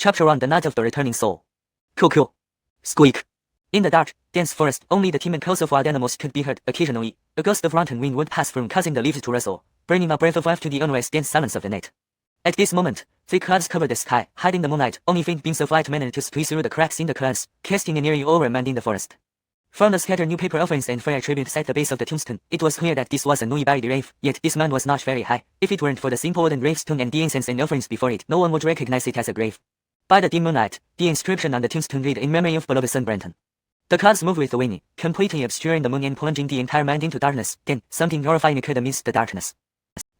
Chapter 1: The Night of the Returning Soul. Cuckoo. Squeak. In the dark, dense forest, only the timid calls of wild animals could be heard. Occasionally, a gust of rotten wind would pass through, causing the leaves to rustle, bringing a breath of life to the otherwise dense silence of the night. At this moment, thick clouds covered the sky, hiding the moonlight. Only faint beams of light managed to squeeze through the cracks in the clouds, casting an eerie aura in the forest. From the scattered newspaper offerings and fire tributes at the base of the tombstone, it was clear that this was a newly buried grave, yet this mound was not very high. If it weren't for the simple wooden gravestone and the incense and offerings before it, no one would recognize it as a grave. By the dim moonlight, the inscription on the tombstone read, "In memory of beloved son Brenton." The clouds moved with the wind, completely obscuring the moon and plunging the entire mound into darkness. Then, something horrifying occurred amidst the darkness.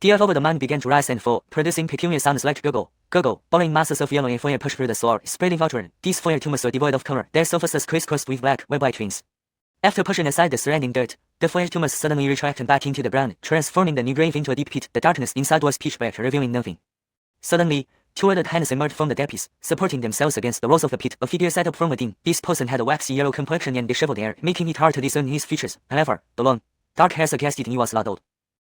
The earth over the mound began to rise and fall, producing peculiar sounds like gurgle, gurgle, bowling masses of yellow and fire pushed through the soil, spreading outward. These fire tumors were devoid of color, their surfaces crisscrossed with black, web-like rings. After pushing aside the surrounding dirt, the fire tumors suddenly retracted back into the ground, transforming the new grave into a deep pit. The darkness inside was pitch black, revealing nothing. Suddenly, two adult hands emerged from the depths, supporting themselves against the walls of the pit. A figure sat up from within. This person had a waxy yellow complexion and disheveled hair, making it hard to discern his features. However, the long, dark hair suggested he was not old.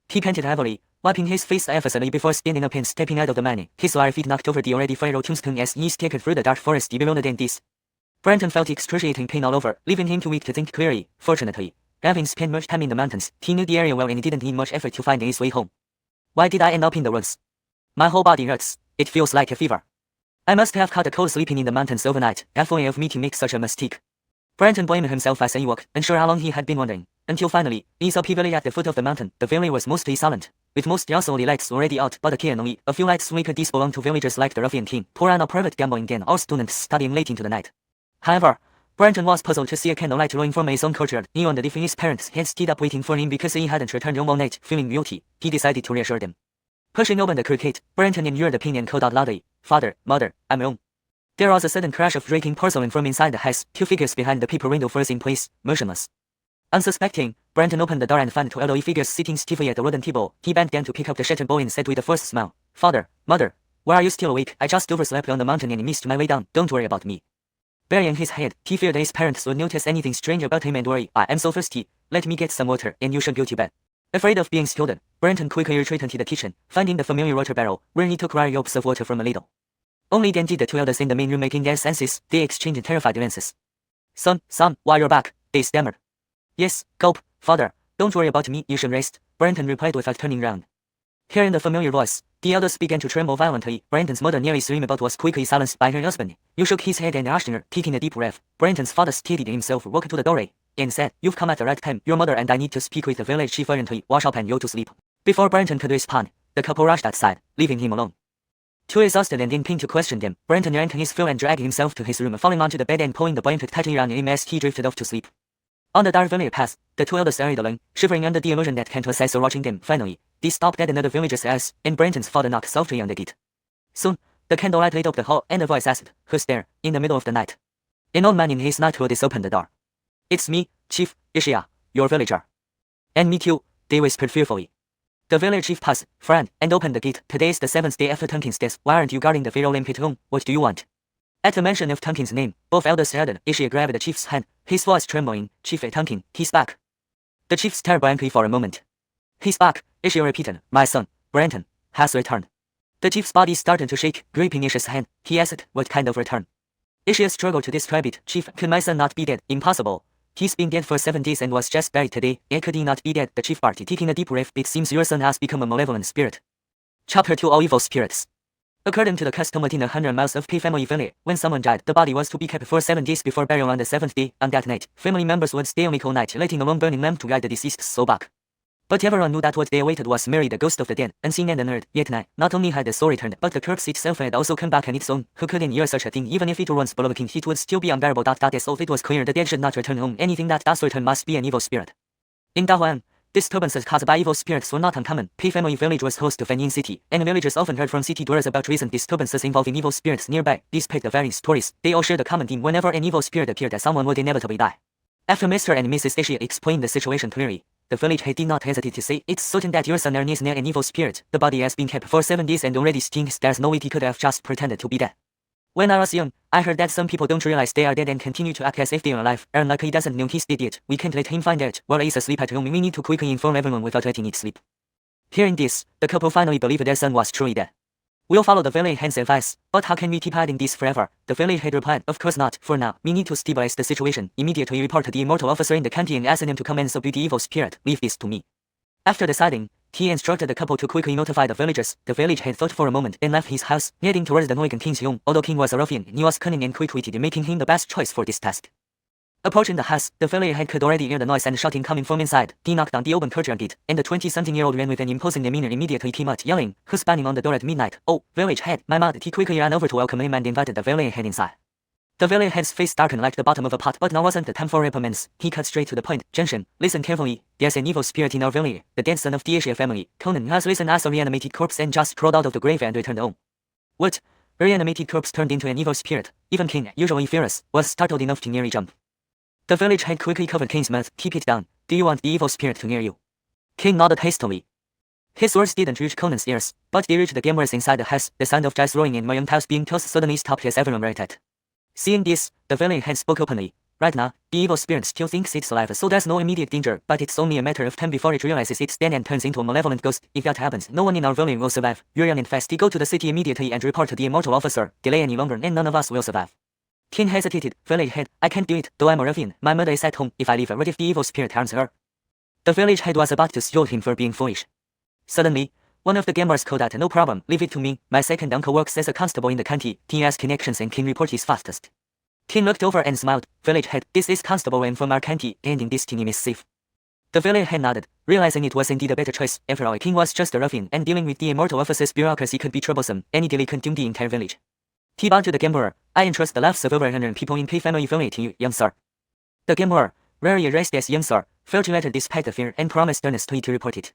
He panted heavily, wiping his face effortlessly before standing up and stepping out of the mine. His bare feet knocked over the already fiery tombstone as he staggered through the dark forest bewildered and this. Brenton felt excruciating pain all over, leaving him too weak to think clearly. Fortunately, having spent much time in the mountains, he knew the area well and didn't need much effort to find his way home. Why did I end up in the woods? My whole body hurts. It feels like a fever. I must have caught a cold sleeping in the mountains overnight. Halfway of me to make such a mistake. Brenton blamed himself as he walked, unsure how long he had been wandering, until finally, he saw Pei Village at the foot of the mountain. The valley was mostly silent, with most ghostly lights already out, but occasionally, a few lights flickered. These belonged to villagers like the ruffian king, poor on a private gambling den, or students studying late into the night. However, Brenton was puzzled to see a candlelight glowing from his own courtyard. He wondered if his parents had stayed up waiting for him because he hadn't returned home all night. Feeling guilty, he decided to reassure them. Pushing open the crooked, Brenton endured the pain and called out loudly, "Father, Mother, I'm home." There was a sudden crash of breaking porcelain from inside the house. Two figures behind the paper window froze in place, motionless. Unsuspecting, Brenton opened the door and found two elderly figures sitting stiffly at the wooden table. He bent down to pick up the shattered bowl and said with a forced smile, "Father, Mother, why are you still awake? I just overslept on the mountain and missed my way down. Don't worry about me." Burying his head, he feared his parents would notice anything strange about him and worry. "I am so thirsty. Let me get some water, and you should go to bed." Afraid of being scolded, Brenton quickly retreated to the kitchen, finding the familiar water barrel, where he took rare gulps of water from a ladle. Only then did the two elders in the main room making their senses. They exchanged terrified glances. Son, why you're back?" they stammered. "Yes, gulp, father. Don't worry about me, you should rest," Brenton replied without turning round. Hearing the familiar voice, the elders began to tremble violently. Brenton's mother, nearly screamed but was quickly silenced by her husband. You shook his head and asked her, taking a deep breath. Brenton's father steadied himself, walked to the doorway, and said, "You've come at the right time. Your mother and I need to speak with the village chief urgently. Wash up and go to sleep." Before Brenton could respond, the couple rushed outside, leaving him alone. Too exhausted and in pain to question them, Brenton yanked his fill and dragged himself to his room, falling onto the bed and pulling the blanket tightly around him as he drifted off to sleep. On the dark village path, the two elders hurried along, shivering under the illusion that Kent was also watching them. Finally, they stopped at another villager's house, and Brenton's father knocked softly on the gate. Soon, the candlelight lit up the hall, and a voice asked, "Who's there, in the middle of the night?" An old man in his knighthood opened the door. "It's me, Chief Xiuxian, your villager." "And me too," they whispered fearfully. The village chief paused, frowned, and opened the gate. "Today is the 7th day after Tonkin's death. Why aren't you guarding the pharaoh lamp at home? What do you want?" At the mention of Tonkin's name, both elders shuddered. Xiuxian grabbed the chief's hand, his voice trembling. "Chief Tonkin, he's back." The chief stared blankly for a moment. "He's back," Xiuxian repeated. "My son, Brenton, has returned." The chief's body started to shake, gripping Xiuxian's hand. He asked, "What kind of return?" Xiuxian struggled to describe it. "Chief, could my son not be dead? Impossible. He's been dead for 7 days and was just buried today. And could he not be dead?" The chief barked, taking a deep breath. "It seems your son has become a malevolent spirit." Chapter 2: All Evil Spirits. According to the custom within 100 miles of Pei family village, when someone died, the body was to be kept for 7 days before burial. On the 7th day, on that night, family members would stay awake all night, lighting a long burning lamp to guide the deceased's soul back. But everyone knew that what they awaited was merely the ghost of the dead, unseen and unheard. Yet now, not only had the soul returned, but the corpse itself had also come back on its own. Who could endure such a thing? Even if it were once beloved king, it would still be unbearable. As it was clear the dead should not return home. Anything that does return must be an evil spirit. In Dahuan, disturbances caused by evil spirits were not uncommon. Pei family village was host to Fanyin city, and villagers often heard from city dwellers about recent disturbances involving evil spirits nearby. Despite the varying stories, they all shared a common theme: whenever an evil spirit appeared, someone would inevitably die. After Mr. and Mrs. Xiuxian explained the situation clearly, the village head did not hesitate to say, "It's certain that your son is near an evil spirit. The body has been kept for 7 days and already stinks. There's no way he could have just pretended to be dead. When I was young, I heard that some people don't realize they are dead and continue to act as if they are alive. And like he doesn't know he's dead yet. We can't let him find out. While he's asleep at home, we need to quickly inform everyone without letting it sleep." Hearing this, the couple finally believed their son was truly dead. We'll follow the village head's advice, but how can we keep hiding this forever? The village head replied, of course not, for now, we need to stabilize the situation. Immediately report the immortal officer in the county and ask him to come and subdue the evil spirit. Leave this to me. After deciding, he instructed the couple to quickly notify the villagers. The village head thought for a moment and left his house, heading towards the Noigan King's home. Although King was a ruffian, he was cunning and quick-witted, making him the best choice for this task. Approaching the house, the village head could already hear the noise and shouting coming from inside. He knocked on the open courtyard gate, and the 20-something-year-old man with an imposing demeanor immediately came out, yelling, "Who's banging on the door at midnight?" "Oh, village head, my mother." He quickly ran over to welcome him and invited the village head inside. The village head's face darkened like the bottom of a pot, but now wasn't the time for reprimands. He cut straight to the point. "Genshin, listen carefully. There's an evil spirit in our village, the dead son of the Asia family. Conan has risen as a reanimated corpse and just crawled out of the grave and returned home." "What?" A reanimated corpse turned into an evil spirit. Even King, usually furious, was startled enough to nearly jump. The village head quickly covered King's mouth. "Keep it down. Do you want the evil spirit to near you?" King nodded hastily. His words didn't reach Conan's ears, but they reached the gamers inside the house. The sound of jazz roaring and young tiles being tossed suddenly stopped as everyone right at. Seeing this, the village head spoke openly. "Right now, the evil spirit still thinks it's alive, so there's no immediate danger, but it's only a matter of time before it realizes it's dead and turns into a malevolent ghost. If that happens, no one in our village will survive. Yurian and Fasti, go to the city immediately and report to the immortal officer. Delay any longer and none of us will survive." King hesitated. "Village head, I can't do it, though I'm a ruffian. My mother is at home. If I leave her, what if the evil spirit harms her?" The village head was about to scold him for being foolish. Suddenly, one of the gamers called out, "No problem, leave it to me. My second uncle works as a constable in the county. He has connections and can report his fastest." King looked over and smiled. "Village head, this is Constable and from our county, ending this teeny mischief." The village head nodded, realizing it was indeed a better choice. After all, King was just a ruffian, and dealing with the immortal officer's bureaucracy could be troublesome. Any delay could doom the entire village. He bowed to the gamerer. "I entrust the lives of over 100 people in Pei family village to you, young sir." The gamerer, rarely addressed as young sir, felt elated despite the fear and promised earnestly to report it.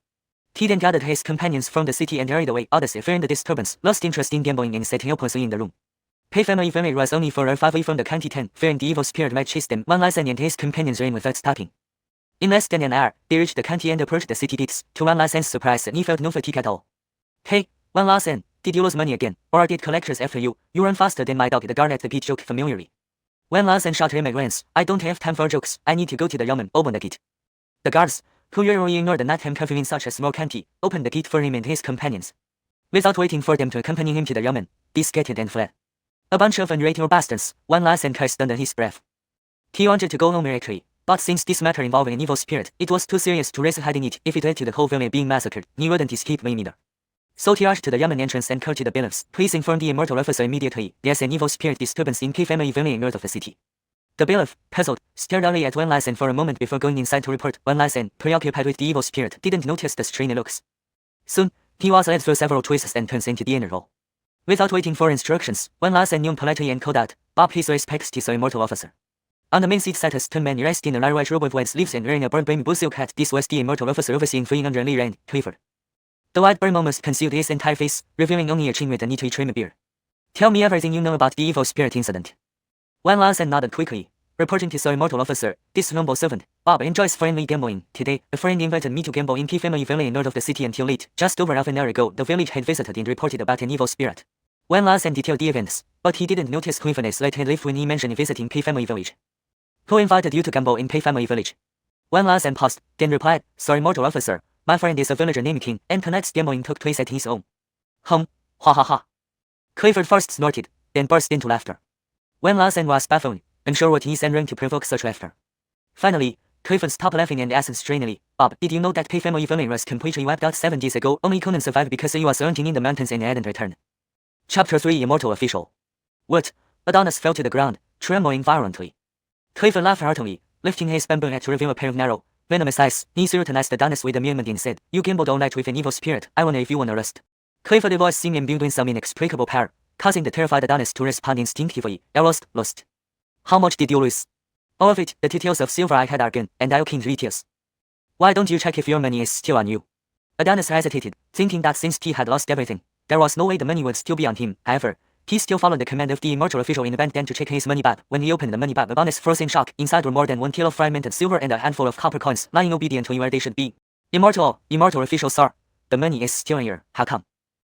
He then gathered his companions from the city and hurried away. Odyssey, fearing the disturbance, lost interest in gambling and sat helplessly in the room. Pei family village was only 4 or 5 away from the county town, fearing the evil spirit might chase them. Wan Laisen and his companions ran without stopping. In less than an hour, they reached the county and approached the city gates. To Wan Laisen's surprise, he felt no fatigue at all. "Hey, Wan Laisen, did you lose money again, or did collectors after you? You run faster than my dog." The guard at the gate joked familiarly. Wan Laisen shot him a glance. "I don't have time for jokes. I need to go to the yamen. Open the gate." The guards, who usually ignored the nighttime curfew in such a small county, opened the gate for him and his companions. Without waiting for them to accompany him to the yamen, they scattered and fled. "A bunch of ungrateful bastards," Wan Laisen cursed under his breath. He wanted to go home directly, but since this matter involved an evil spirit, it was too serious to risk hiding it. If it led to the whole village being massacred, he wouldn't escape blame either. So he rushed to the yamen entrance and called to the bailiffs. "Please inform the immortal officer immediately. There's an evil spirit disturbance in Pei family village north of the city." The bailiff, puzzled, stared dully at Wan Laisen for a moment before going inside to report. Wan Laisen, preoccupied with the evil spirit, didn't notice the strange looks. Soon, he was led through several twists and turns into the inner hall. Without waiting for instructions, Wan Laisen yawned politely and called out, "Bob, please respect this immortal officer." On the main seat sat a stern man dressed in a large robe of white sleeves and wearing a broad brimmed blue silk hat. This was the immortal officer overseeing 300 Lee Rand, Clifford. The white brim almost concealed his entire face, revealing only a chin with a neatly trimmed beard. "Tell me everything you know about the evil spirit incident." Wan Laisen nodded quickly, reporting to the immortal officer. "This humble servant, Bob, enjoys friendly gambling. Today, a friend invited me to gamble in Pei family village north of the city until late. Just over half an hour ago, the village had visited and reported about an evil spirit." Wan Laisen detailed the events, but he didn't notice Clifford's late had left when he mentioned visiting Pei family village. "Who invited you to gamble in Pei family village?" Wan Laisen paused, then replied, "Sir immortal officer, my friend is a villager named King, and tonight's gambling took place at his home." "Hum, ha ha ha." Clifford first snorted, then burst into laughter. Wan Laisen was baffled, unsure what he said wrong to provoke such laughter. Finally, Clifford stopped laughing and asked strainedly, "Bob, did you know that Pei family village was completely wiped out 7 days ago? Only Conan survived because he was hunting in the mountains and hadn't returned." Chapter 3 Immortal Official. "What?" Adonis fell to the ground, trembling violently. Clifford laughed heartily, lifting his bamboo hat to reveal a pair of narrow, venomous eyes. He scrutinized Adonis with amusement and said, "You gambled all night with an evil spirit. I wonder if you won a rust." Clifford's voice seemed imbued with some inexplicable power, causing the terrified Adonis to respond instinctively. "I lost. How much did you lose?" "All of it. The details of silver I had are gone, and I'll king details." "Why don't you check if your money is still on you?" Adonis hesitated, thinking that since he had lost everything, there was no way the money would still be on him. However, he still followed the command of the immortal official in the bank then to check his money bag. When he opened the money bag, Adonis froze in shock. Inside were more than 1 kilo of fragmented silver and a handful of copper coins, lying obediently where they should be. Immortal official, sir. The money is still in here. How come?"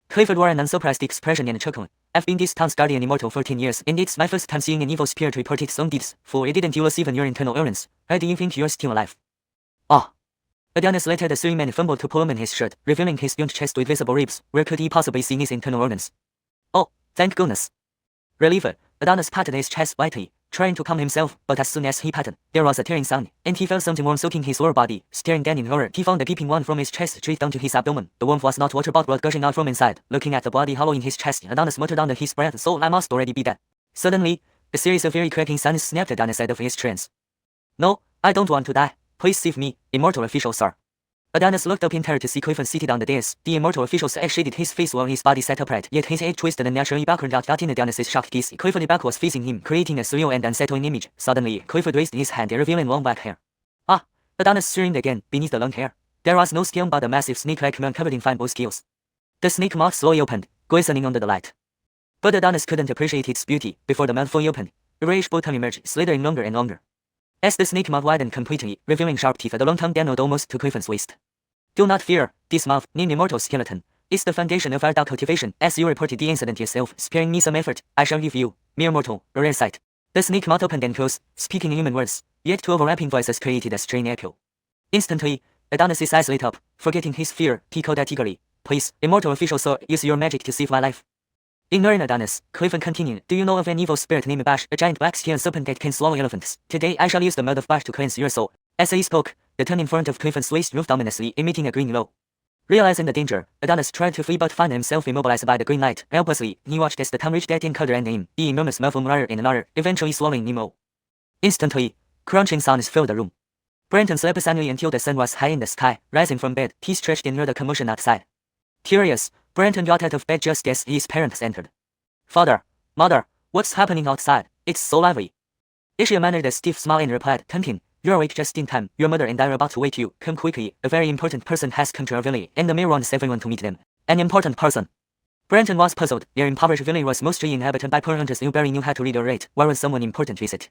Clifford wore an unsurprised expression and chuckled. "I've been this town's guardian immortal for 10 years, and it's my first time seeing an evil spirit report its own deeds. Fool, didn't you lose even your internal organs? How do you think you're still alive?" "Ah." Adonis let out a silly man fumbled to pull open his shirt, revealing his huge chest with visible ribs. Where could he possibly see his internal organs? Oh, thank goodness. Reliever, Adonis patted his chest lightly, trying to calm himself, but as soon as he patted, there was a tearing sound, and he felt something warm soaking his lower body. Staring down in horror, he found a gaping wound from his chest straight down to his abdomen. The wound was not water but blood gushing out from inside. Looking at the bloody hollow in his chest, Adonis muttered under his breath, "So I must already be dead." Suddenly, a series of eerie cracking sounds snapped Adonis out of his trance. "No, I don't want to die. Please save me, Immortal official, sir." Adonis looked up in terror to see Clifford seated on the dais. The Immortal official's eyes shaded his face while his body sat upright, yet his head twisted and naturally backward out in Adonis's shocked gaze. Clifford's back was facing him, creating a surreal and unsettling image. Suddenly, Clifford raised his hand, revealing long black hair. "Ah!" Adonis screamed again. Beneath the long hair, there was no skin but a massive snake-like mound covered in fine blue scales. The snake mouth slowly opened, glistening under the light. But Adonis couldn't appreciate its beauty. Before the mouth fully opened, a grayish blue tongue emerged, slithering longer and longer. As the snake mouth widened completely, revealing sharp teeth, the long tongue dangled almost to Clifford's waist. "Do not fear. This mouth, named Immortal Skeleton, is the foundation of our dog cultivation. As you reported the incident yourself, sparing me some effort, I shall give you, mere mortal, a rare sight." The snake mouth opened and closed, speaking in human words, yet two overlapping voices created a strange echo. Instantly, Adonis' eyes lit up. Forgetting his fear, he called out eagerly, "Please, Immortal official sir, use your magic to save my life." Ignoring Adonis, Clifford continued, "Do you know of an evil spirit named Bash, a giant black-skinned serpent that can swallow elephants? Today I shall use the mouth of Bash to cleanse your soul." As he spoke, the tongue in front of Clifford's waist moved ominously, emitting a green glow. Realizing the danger, Adonis tried to flee but found himself immobilized by the green light. Helplessly, he watched as the tongue reached out in color and aim, the enormous mouth one in another, eventually swallowing Nemo. Instantly, crunching sounds filled the room. Brenton slept soundly until the sun was high in the sky. Rising from bed, he stretched and heard a commotion outside. Curious, Brenton got out of bed just as his parents entered. "Father, Mother, what's happening outside? It's so lively." Ishia managed a stiff smile and replied, "Tonkin, you're awake just in time. Your mother and I are about to wake you. Come quickly, a very important person has come to our village, and the mayor wants everyone to meet them." "An important person?" Brenton was puzzled. Their impoverished village was mostly inhabited by poor hunters who barely knew how to read or write. Why would someone important visit?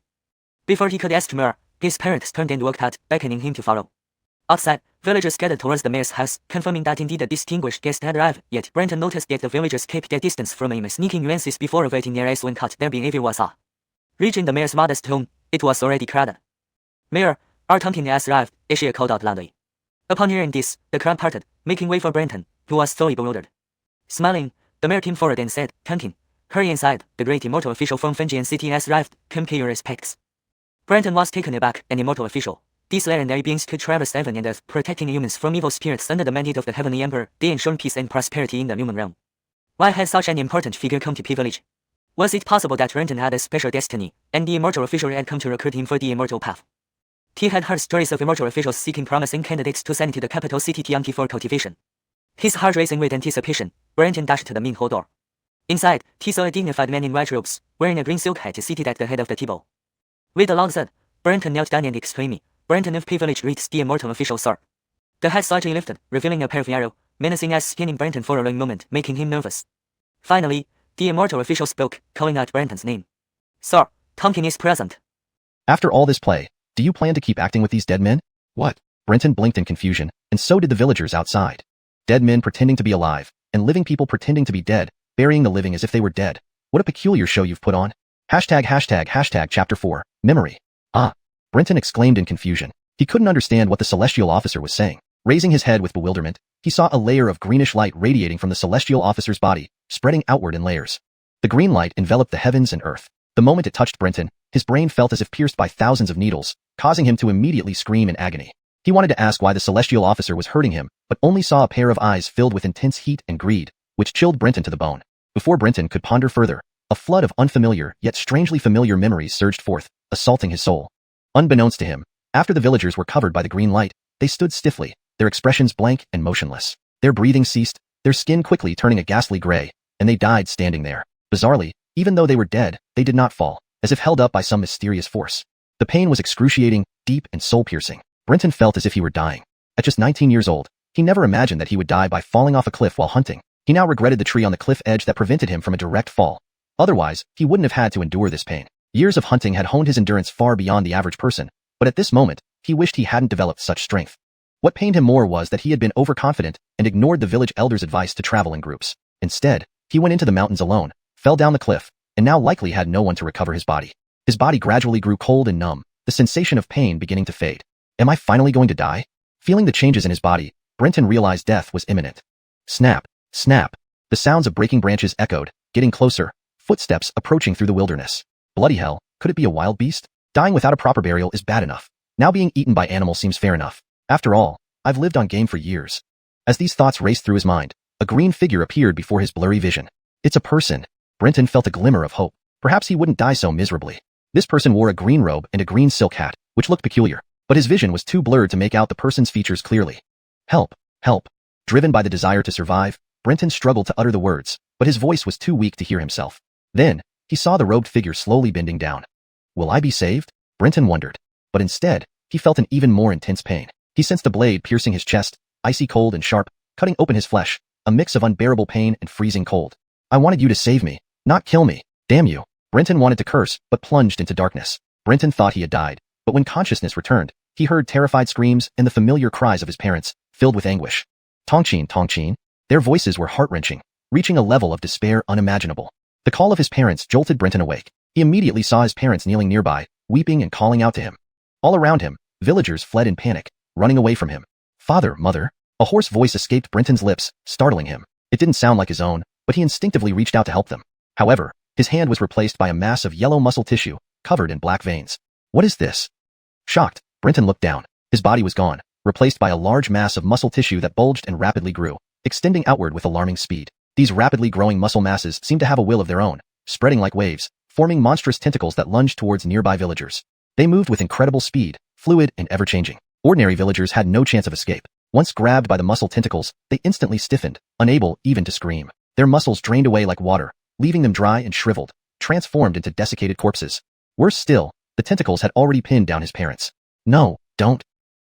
Before he could ask more, his parents turned and walked out, beckoning him to follow. Outside, villagers gathered towards the mayor's house, confirming that indeed a distinguished guest had arrived. Yet Brenton noticed that the villagers kept their distance from him, sneaking glances before averting their eyes when caught. Their behavior was odd. Reaching the mayor's modest home, it was already crowded. "Mayor, our Tonkin has arrived," Ishia called out loudly. Upon hearing this, the crowd parted, making way for Brenton, who was thoroughly bewildered. Smiling, the mayor came forward and said, "Tonkin, hurry inside. The great Immortal official from Fenjian City has arrived. Come pay your respects." Brenton was taken aback. An Immortal official. These legendary beings could traverse heaven and earth, protecting humans from evil spirits under the mandate of the Heavenly Emperor. They ensured peace and prosperity in the human realm. Why had such an important figure come to Pei Village? Was it possible that Brenton had a special destiny, and the Immortal official had come to recruit him for the Immortal path? He had heard stories of Immortal officials seeking promising candidates to send to the capital city Tianqi for cultivation. His heart racing with anticipation, Brenton dashed to the main hall door. Inside, he saw a dignified man in white robes, wearing a green silk hat, seated at the head of the table. With a long thud, Brenton knelt down and exclaimed, "Brenton of Pei Village greets the Immortal official, sir." The hat slightly lifted, revealing a pair of arrows, menacing eyes scanning Brenton for a long moment, making him nervous. Finally, the Immortal official spoke, calling out Brenton's name. "Sir, Tonkin is present." "After all this play, do you plan to keep acting with these dead men?" "What?" Brenton blinked in confusion, and so did the villagers outside. Dead men pretending to be alive, and living people pretending to be dead, burying the living as if they were dead. What a peculiar show you've put on. ####Chapter 4, Memory. "Ah!" Brenton exclaimed in confusion. He couldn't understand what the celestial officer was saying. Raising his head with bewilderment, he saw a layer of greenish light radiating from the celestial officer's body, spreading outward in layers. The green light enveloped the heavens and earth. The moment it touched Brenton, his brain felt as if pierced by thousands of needles, causing him to immediately scream in agony. He wanted to ask why the celestial officer was hurting him, but only saw a pair of eyes filled with intense heat and greed, which chilled Brenton to the bone. Before Brenton could ponder further, a flood of unfamiliar yet strangely familiar memories surged forth, assaulting his soul. Unbeknownst to him, after the villagers were covered by the green light, they stood stiffly, their expressions blank and motionless. Their breathing ceased, their skin quickly turning a ghastly gray, and they died standing there. Bizarrely, even though they were dead, they did not fall, as if held up by some mysterious force. The pain was excruciating, deep, and soul-piercing. Brenton felt as if he were dying. At just 19 years old, he never imagined that he would die by falling off a cliff while hunting. He now regretted the tree on the cliff edge that prevented him from a direct fall. Otherwise, he wouldn't have had to endure this pain. Years of hunting had honed his endurance far beyond the average person, but at this moment, he wished he hadn't developed such strength. What pained him more was that he had been overconfident and ignored the village elder's advice to travel in groups. Instead, he went into the mountains alone, fell down the cliff, and now likely had no one to recover his body. His body gradually grew cold and numb, the sensation of pain beginning to fade. Am I finally going to die? Feeling the changes in his body, Brenton realized death was imminent. Snap, snap. The sounds of breaking branches echoed, getting closer, footsteps approaching through the wilderness. Bloody hell, could it be a wild beast? Dying without a proper burial is bad enough. Now being eaten by animals seems fair enough. After all, I've lived on game for years. As these thoughts raced through his mind, a green figure appeared before his blurry vision. It's a person. Brenton felt a glimmer of hope. Perhaps he wouldn't die so miserably. This person wore a green robe and a green silk hat, which looked peculiar, but his vision was too blurred to make out the person's features clearly. Help, help. Driven by the desire to survive, Brenton struggled to utter the words, but his voice was too weak to hear himself. Then, he saw the robed figure slowly bending down. Will I be saved? Brenton wondered. But instead, he felt an even more intense pain. He sensed a blade piercing his chest, icy cold and sharp, cutting open his flesh, a mix of unbearable pain and freezing cold. I wanted you to save me, not kill me. Damn you. Brenton wanted to curse, but plunged into darkness. Brenton thought he had died, but when consciousness returned, he heard terrified screams and the familiar cries of his parents, filled with anguish. Tongqin, Tongqin. Their voices were heart-wrenching, reaching a level of despair unimaginable. The call of his parents jolted Brenton awake. He immediately saw his parents kneeling nearby, weeping and calling out to him. All around him, villagers fled in panic, running away from him. Father, mother. A hoarse voice escaped Brenton's lips, startling him. It didn't sound like his own, but he instinctively reached out to help them. However, his hand was replaced by a mass of yellow muscle tissue, covered in black veins. What is this? Shocked, Brenton looked down. His body was gone, replaced by a large mass of muscle tissue that bulged and rapidly grew, extending outward with alarming speed. These rapidly growing muscle masses seemed to have a will of their own, spreading like waves, forming monstrous tentacles that lunged towards nearby villagers. They moved with incredible speed, fluid and ever-changing. Ordinary villagers had no chance of escape. Once grabbed by the muscle tentacles, they instantly stiffened, unable even to scream. Their muscles drained away like water, leaving them dry and shriveled, transformed into desiccated corpses. Worse still, the tentacles had already pinned down his parents. No, don't.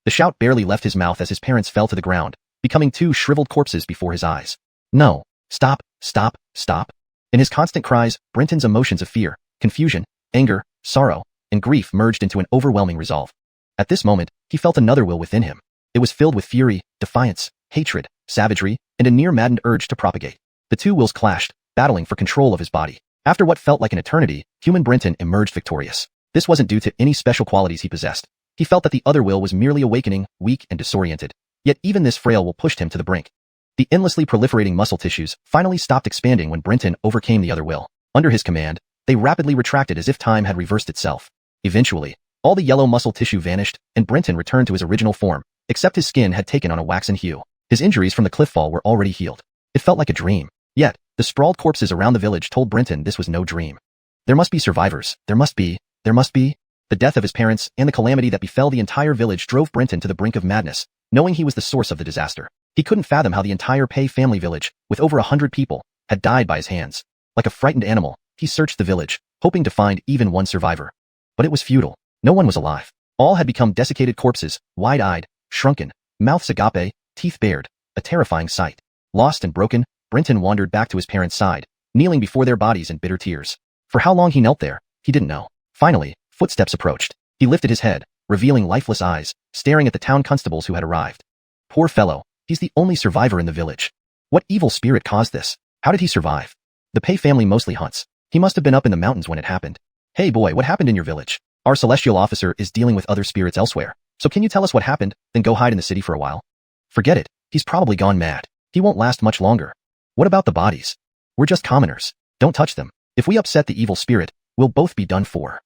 The shout barely left his mouth as his parents fell to the ground, becoming two shriveled corpses before his eyes. No, stop, stop, stop. In his constant cries, Brenton's emotions of fear, confusion, anger, sorrow, and grief merged into an overwhelming resolve. At this moment, he felt another will within him. It was filled with fury, defiance, hatred, savagery, and a near-maddened urge to propagate. The two wills clashed, battling for control of his body. After what felt like an eternity, human Brenton emerged victorious. This wasn't due to any special qualities he possessed. He felt that the other will was merely awakening, weak and disoriented. Yet even this frail will pushed him to the brink. The endlessly proliferating muscle tissues finally stopped expanding when Brenton overcame the other will. Under his command, they rapidly retracted as if time had reversed itself. Eventually, all the yellow muscle tissue vanished, and Brenton returned to his original form, except his skin had taken on a waxen hue. His injuries from the cliff fall were already healed. It felt like a dream. Yet, the sprawled corpses around the village told Brenton this was no dream. There must be survivors. There must be. The death of his parents and the calamity that befell the entire village drove Brenton to the brink of madness, knowing he was the source of the disaster. He couldn't fathom how the entire Pei family village, with over 100 people, had died by his hands. Like a frightened animal, he searched the village, hoping to find even one survivor. But it was futile. No one was alive. All had become desiccated corpses, wide-eyed, shrunken, mouths agape, teeth bared, a terrifying sight. Lost and broken, Brenton wandered back to his parents' side, kneeling before their bodies in bitter tears. For how long he knelt there, he didn't know. Finally, footsteps approached. He lifted his head, revealing lifeless eyes, staring at the town constables who had arrived. Poor fellow, he's the only survivor in the village. What evil spirit caused this? How did he survive? The Pei family mostly hunts. He must have been up in the mountains when it happened. Hey boy, what happened in your village? Our celestial officer is dealing with other spirits elsewhere. So can you tell us what happened, then go hide in the city for a while? Forget it. He's probably gone mad. He won't last much longer. What about the bodies? We're just commoners. Don't touch them. If we upset the evil spirit, we'll both be done for.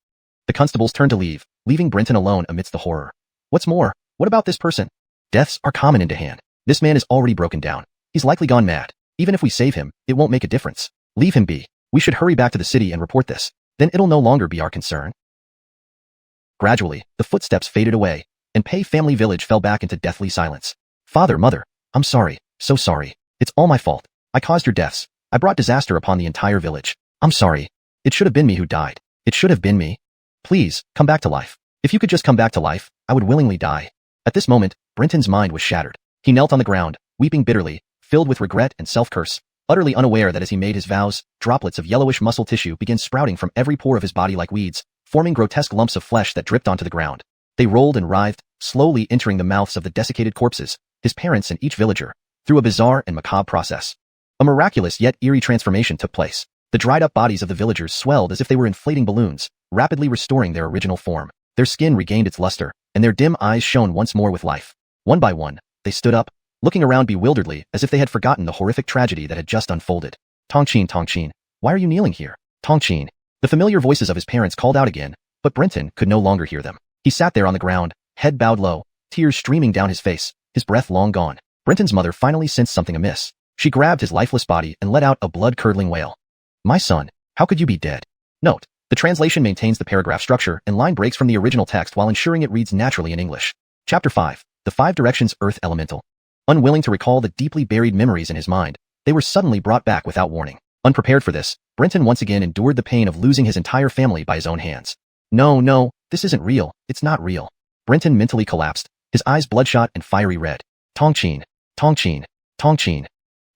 The constables turned to leave, leaving Brenton alone amidst the horror. What's more, what about this person? Deaths are common in Dahan. This man is already broken down. He's likely gone mad. Even if we save him, it won't make a difference. Leave him be. We should hurry back to the city and report this. Then it'll no longer be our concern. Gradually, the footsteps faded away, and Pei family village fell back into deathly silence. Father, mother, I'm sorry, so sorry. It's all my fault. I caused your deaths. I brought disaster upon the entire village. I'm sorry. It should have been me who died. It should have been me. Please, come back to life. If you could just come back to life, I would willingly die. At this moment, Brenton's mind was shattered. He knelt on the ground, weeping bitterly, filled with regret and self-curse, utterly unaware that as he made his vows, droplets of yellowish muscle tissue began sprouting from every pore of his body like weeds, forming grotesque lumps of flesh that dripped onto the ground. They rolled and writhed, slowly entering the mouths of the desiccated corpses, his parents and each villager, through a bizarre and macabre process. A miraculous yet eerie transformation took place. The dried-up bodies of the villagers swelled as if they were inflating balloons, rapidly restoring their original form. Their skin regained its luster, and their dim eyes shone once more with life. One by one, they stood up, looking around bewilderedly as if they had forgotten the horrific tragedy that had just unfolded. Tongqin, Why are you kneeling here? Tongqin. The familiar voices of his parents called out again, but Brenton could no longer hear them. He sat there on the ground, head bowed low, tears streaming down his face, his breath long gone. Brenton's mother finally sensed something amiss. She grabbed his lifeless body and let out a blood-curdling wail. My son, how could you be dead? Note, the translation maintains the paragraph structure and line breaks from the original text while ensuring it reads naturally in English. Chapter 5. The Five Directions Earth Elemental. Unwilling to recall the deeply buried memories in his mind, they were suddenly brought back without warning. Unprepared for this, Brenton once again endured the pain of losing his entire family by his own hands. No, this isn't real, it's not real. Brenton mentally collapsed, his eyes bloodshot and fiery red. Tongqin. Tongqin. Tongqin.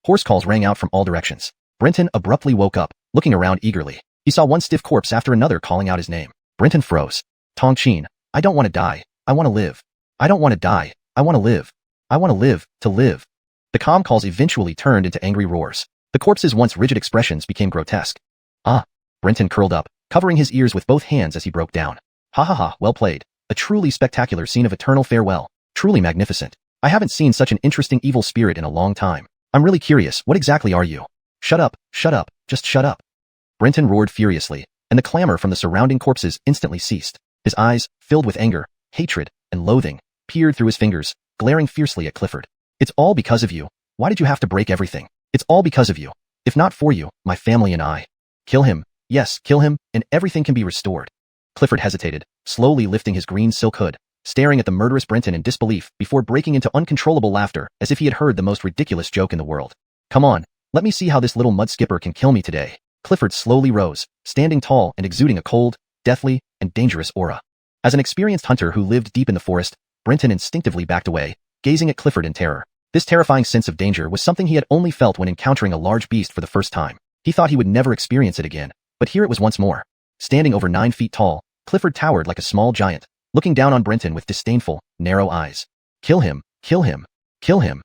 Hoarse calls rang out from all directions. Brenton abruptly woke up, looking around eagerly. He saw one stiff corpse after another calling out his name. Brenton froze. Tongqin, I don't want to die, I want to live. I don't want to die, I want to live. I want to live, to live. The calm calls eventually turned into angry roars. The corpse's once rigid expressions became grotesque. Ah! Brenton curled up, covering his ears with both hands as he broke down. Ha ha ha, well played. A truly spectacular scene of eternal farewell. Truly magnificent. I haven't seen such an interesting evil spirit in a long time. I'm really curious, what exactly are you? Shut up, just shut up. Brenton roared furiously, and the clamor from the surrounding corpses instantly ceased. His eyes, filled with anger, hatred, and loathing, peered through his fingers, glaring fiercely at Clifford. It's all because of you. Why did you have to break everything? It's all because of you. If not for you, my family and I. Kill him. Yes, kill him, and everything can be restored. Clifford hesitated, slowly lifting his green silk hood, staring at the murderous Brenton in disbelief before breaking into uncontrollable laughter as if he had heard the most ridiculous joke in the world. Come on, let me see how this little mud skipper can kill me today. Clifford slowly rose, standing tall and exuding a cold, deathly, and dangerous aura. As an experienced hunter who lived deep in the forest, Brenton instinctively backed away, gazing at Clifford in terror. This terrifying sense of danger was something he had only felt when encountering a large beast for the first time. He thought he would never experience it again, but here it was once more. Standing over 9 feet tall, Clifford towered like a small giant, looking down on Brenton with disdainful, narrow eyes. Kill him, kill him, kill him.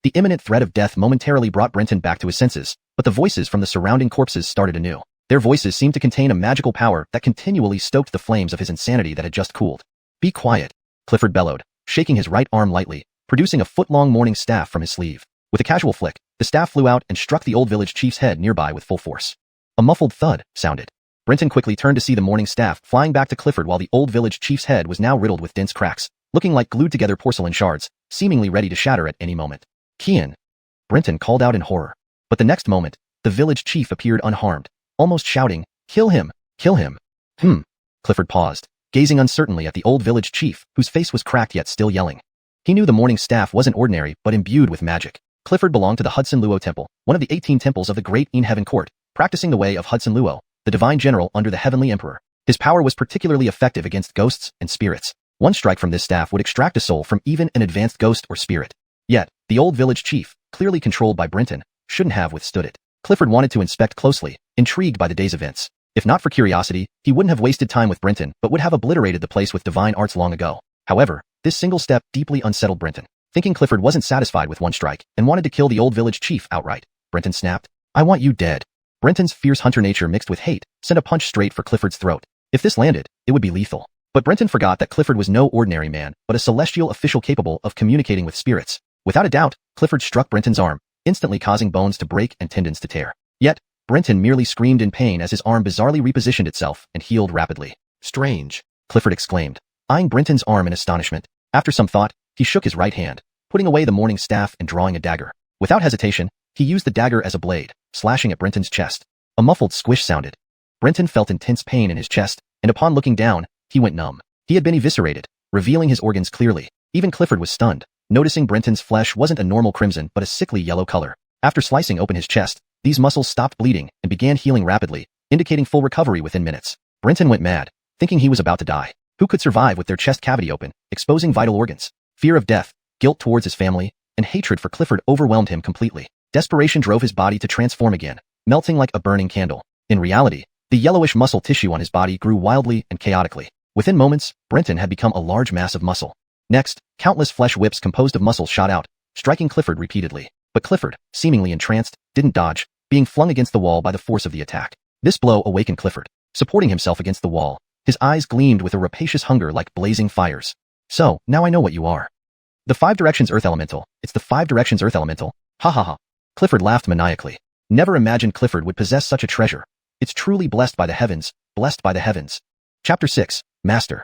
The imminent threat of death momentarily brought Brenton back to his senses, but the voices from the surrounding corpses started anew. Their voices seemed to contain a magical power that continually stoked the flames of his insanity that had just cooled. Be quiet, Clifford bellowed, shaking his right arm lightly, producing a foot-long morning staff from his sleeve. With a casual flick, the staff flew out and struck the old village chief's head nearby with full force. A muffled thud sounded. Brenton quickly turned to see the morning staff flying back to Clifford while the old village chief's head was now riddled with dense cracks, looking like glued-together porcelain shards, seemingly ready to shatter at any moment. Kian! Brenton called out in horror. But the next moment, the village chief appeared unharmed, almost shouting, Kill him! Kill him! Clifford paused, gazing uncertainly at the old village chief, whose face was cracked yet still yelling. He knew the morning staff wasn't ordinary but imbued with magic. Clifford belonged to the Hudson Luo Temple, one of the 18 temples of the Great In Heaven Court, practicing the way of Hudson Luo, the divine general under the Heavenly Emperor. His power was particularly effective against ghosts and spirits. One strike from this staff would extract a soul from even an advanced ghost or spirit. Yet, the old village chief, clearly controlled by Brenton, shouldn't have withstood it. Clifford wanted to inspect closely, intrigued by the day's events. If not for curiosity, he wouldn't have wasted time with Brenton but would have obliterated the place with divine arts long ago. However, this single step deeply unsettled Brenton. Thinking Clifford wasn't satisfied with one strike and wanted to kill the old village chief outright, Brenton snapped, I want you dead. Brenton's fierce hunter nature mixed with hate sent a punch straight for Clifford's throat. If this landed, it would be lethal. But Brenton forgot that Clifford was no ordinary man, but a celestial official capable of communicating with spirits. Without a doubt, Clifford struck Brenton's arm, instantly causing bones to break and tendons to tear. Yet, Brenton merely screamed in pain as his arm bizarrely repositioned itself and healed rapidly. Strange, Clifford exclaimed, eyeing Brenton's arm in astonishment. After some thought, he shook his right hand, putting away the morning staff and drawing a dagger. Without hesitation, he used the dagger as a blade, slashing at Brenton's chest. A muffled squish sounded. Brenton felt intense pain in his chest, and upon looking down, he went numb. He had been eviscerated, revealing his organs clearly. Even Clifford was stunned, noticing Brenton's flesh wasn't a normal crimson but a sickly yellow color. After slicing open his chest, these muscles stopped bleeding and began healing rapidly, indicating full recovery within minutes. Brenton went mad, thinking he was about to die. Who could survive with their chest cavity open, exposing vital organs? Fear of death, guilt towards his family, and hatred for Clifford overwhelmed him completely. Desperation drove his body to transform again, melting like a burning candle. In reality, the yellowish muscle tissue on his body grew wildly and chaotically. Within moments, Brenton had become a large mass of muscle. Next, countless flesh whips composed of muscles shot out, striking Clifford repeatedly. But Clifford, seemingly entranced, didn't dodge, being flung against the wall by the force of the attack. This blow awakened Clifford. Supporting himself against the wall, his eyes gleamed with a rapacious hunger like blazing fires. So, now I know what you are. The Five Directions Earth Elemental. It's the Five Directions Earth Elemental. Ha ha ha. Clifford laughed maniacally. Never imagined Clifford would possess such a treasure. It's truly blessed by the heavens, blessed by the heavens. Chapter 6, Master.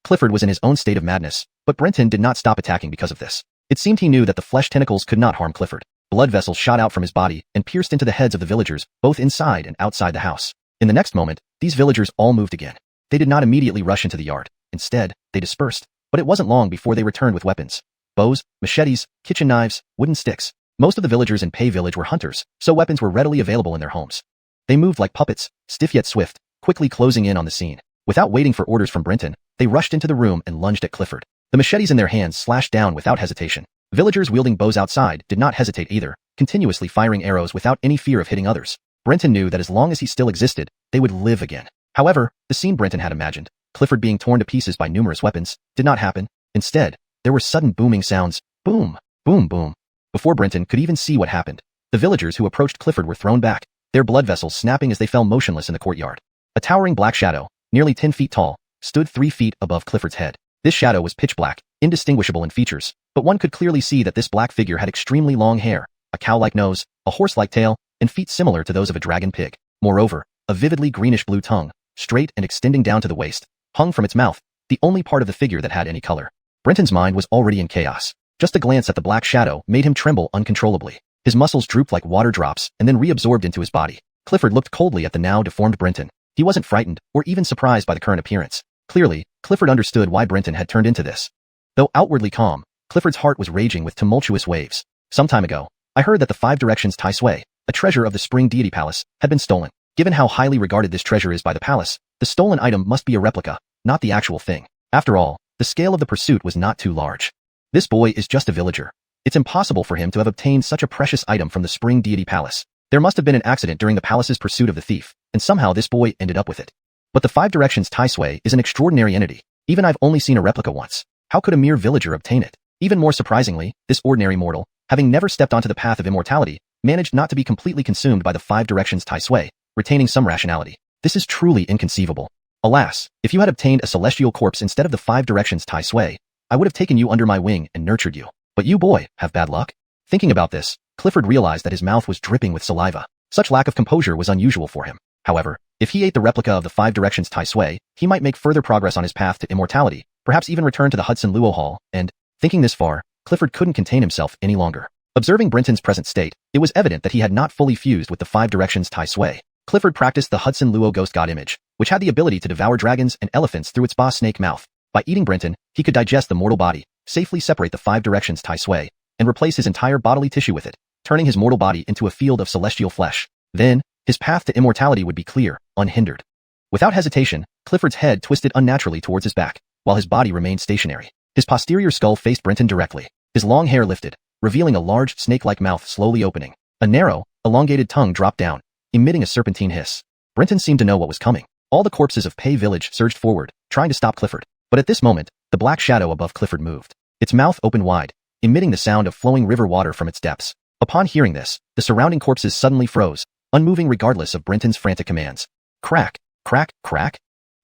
Clifford was in his own state of madness, but Brenton did not stop attacking because of this. It seemed he knew that the flesh tentacles could not harm Clifford. Blood vessels shot out from his body and pierced into the heads of the villagers, both inside and outside the house. In the next moment, these villagers all moved again. They did not immediately rush into the yard. Instead, they dispersed. But it wasn't long before they returned with weapons. Bows, machetes, kitchen knives, wooden sticks. Most of the villagers in Pei Village were hunters, so weapons were readily available in their homes. They moved like puppets, stiff yet swift, quickly closing in on the scene. Without waiting for orders from Brenton, they rushed into the room and lunged at Clifford. The machetes in their hands slashed down without hesitation. Villagers wielding bows outside did not hesitate either, continuously firing arrows without any fear of hitting others. Brenton knew that as long as he still existed, they would live again. However, the scene Brenton had imagined, Clifford being torn to pieces by numerous weapons, did not happen. Instead, there were sudden booming sounds. Boom, boom, boom. Before Brenton could even see what happened, the villagers who approached Clifford were thrown back, their blood vessels snapping as they fell motionless in the courtyard. A towering black shadow, nearly 10 feet tall, stood 3 feet above Clifford's head. This shadow was pitch black, indistinguishable in features, but one could clearly see that this black figure had extremely long hair, a cow-like nose, a horse-like tail, and feet similar to those of a dragon pig. Moreover, a vividly greenish-blue tongue, straight and extending down to the waist, hung from its mouth, the only part of the figure that had any color. Brenton's mind was already in chaos. Just a glance at the black shadow made him tremble uncontrollably. His muscles drooped like water drops and then reabsorbed into his body. Clifford looked coldly at the now deformed Brenton. He wasn't frightened or even surprised by the current appearance. Clearly, Clifford understood why Brenton had turned into this. Though outwardly calm, Clifford's heart was raging with tumultuous waves. Some time ago, I heard that the Five Directions Tai Sui, a treasure of the Spring Deity Palace, had been stolen. Given how highly regarded this treasure is by the palace, the stolen item must be a replica, not the actual thing. After all, the scale of the pursuit was not too large. This boy is just a villager. It's impossible for him to have obtained such a precious item from the Spring Deity Palace. There must have been an accident during the palace's pursuit of the thief, and somehow this boy ended up with it. But the Five Directions Tai Sui is an extraordinary entity. Even I've only seen a replica once. How could a mere villager obtain it? Even more surprisingly, this ordinary mortal, having never stepped onto the path of immortality, managed not to be completely consumed by the Five Directions Tai Sui, retaining some rationality. This is truly inconceivable. Alas, if you had obtained a celestial corpse instead of the Five Directions Tai Sui, I would have taken you under my wing and nurtured you. But you, boy, have bad luck. Thinking about this, Clifford realized that his mouth was dripping with saliva. Such lack of composure was unusual for him. However, if he ate the replica of the Five Directions Tai Sui, he might make further progress on his path to immortality, perhaps even return to the Hudson Luo Hall, and, thinking this far, Clifford couldn't contain himself any longer. Observing Brenton's present state, it was evident that he had not fully fused with the Five Directions Tai Sui. Clifford practiced the Hudson Luo ghost god image, which had the ability to devour dragons and elephants through its boss snake mouth. By eating Brenton, he could digest the mortal body, safely separate the Five Directions Tai Sui, and replace his entire bodily tissue with it, turning his mortal body into a field of celestial flesh. Then, his path to immortality would be clear, unhindered. Without hesitation, Clifford's head twisted unnaturally towards his back, while his body remained stationary. His posterior skull faced Brenton directly. His long hair lifted, revealing a large snake-like mouth slowly opening. A narrow, elongated tongue dropped down, emitting a serpentine hiss. Brenton seemed to know what was coming. All the corpses of Pei Village surged forward, trying to stop Clifford. But at this moment, the black shadow above Clifford moved. Its mouth opened wide, emitting the sound of flowing river water from its depths. Upon hearing this, the surrounding corpses suddenly froze, unmoving regardless of Brenton's frantic commands. Crack, crack, crack.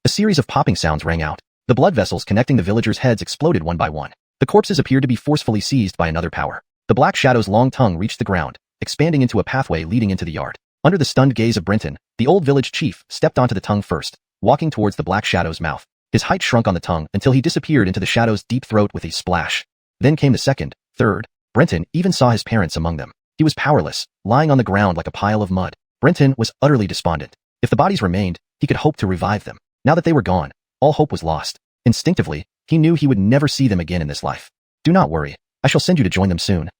A series of popping sounds rang out. The blood vessels connecting the villagers' heads exploded one by one. The corpses appeared to be forcefully seized by another power. The black shadow's long tongue reached the ground, expanding into a pathway leading into the yard. Under the stunned gaze of Brenton, the old village chief stepped onto the tongue first, walking towards the black shadow's mouth. His height shrunk on the tongue until he disappeared into the shadow's deep throat with a splash. Then came the second, third. Brenton even saw his parents among them. He was powerless, lying on the ground like a pile of mud. Brenton was utterly despondent. If the bodies remained, he could hope to revive them. Now that they were gone, all hope was lost. Instinctively, he knew he would never see them again in this life. Do not worry, I shall send you to join them soon.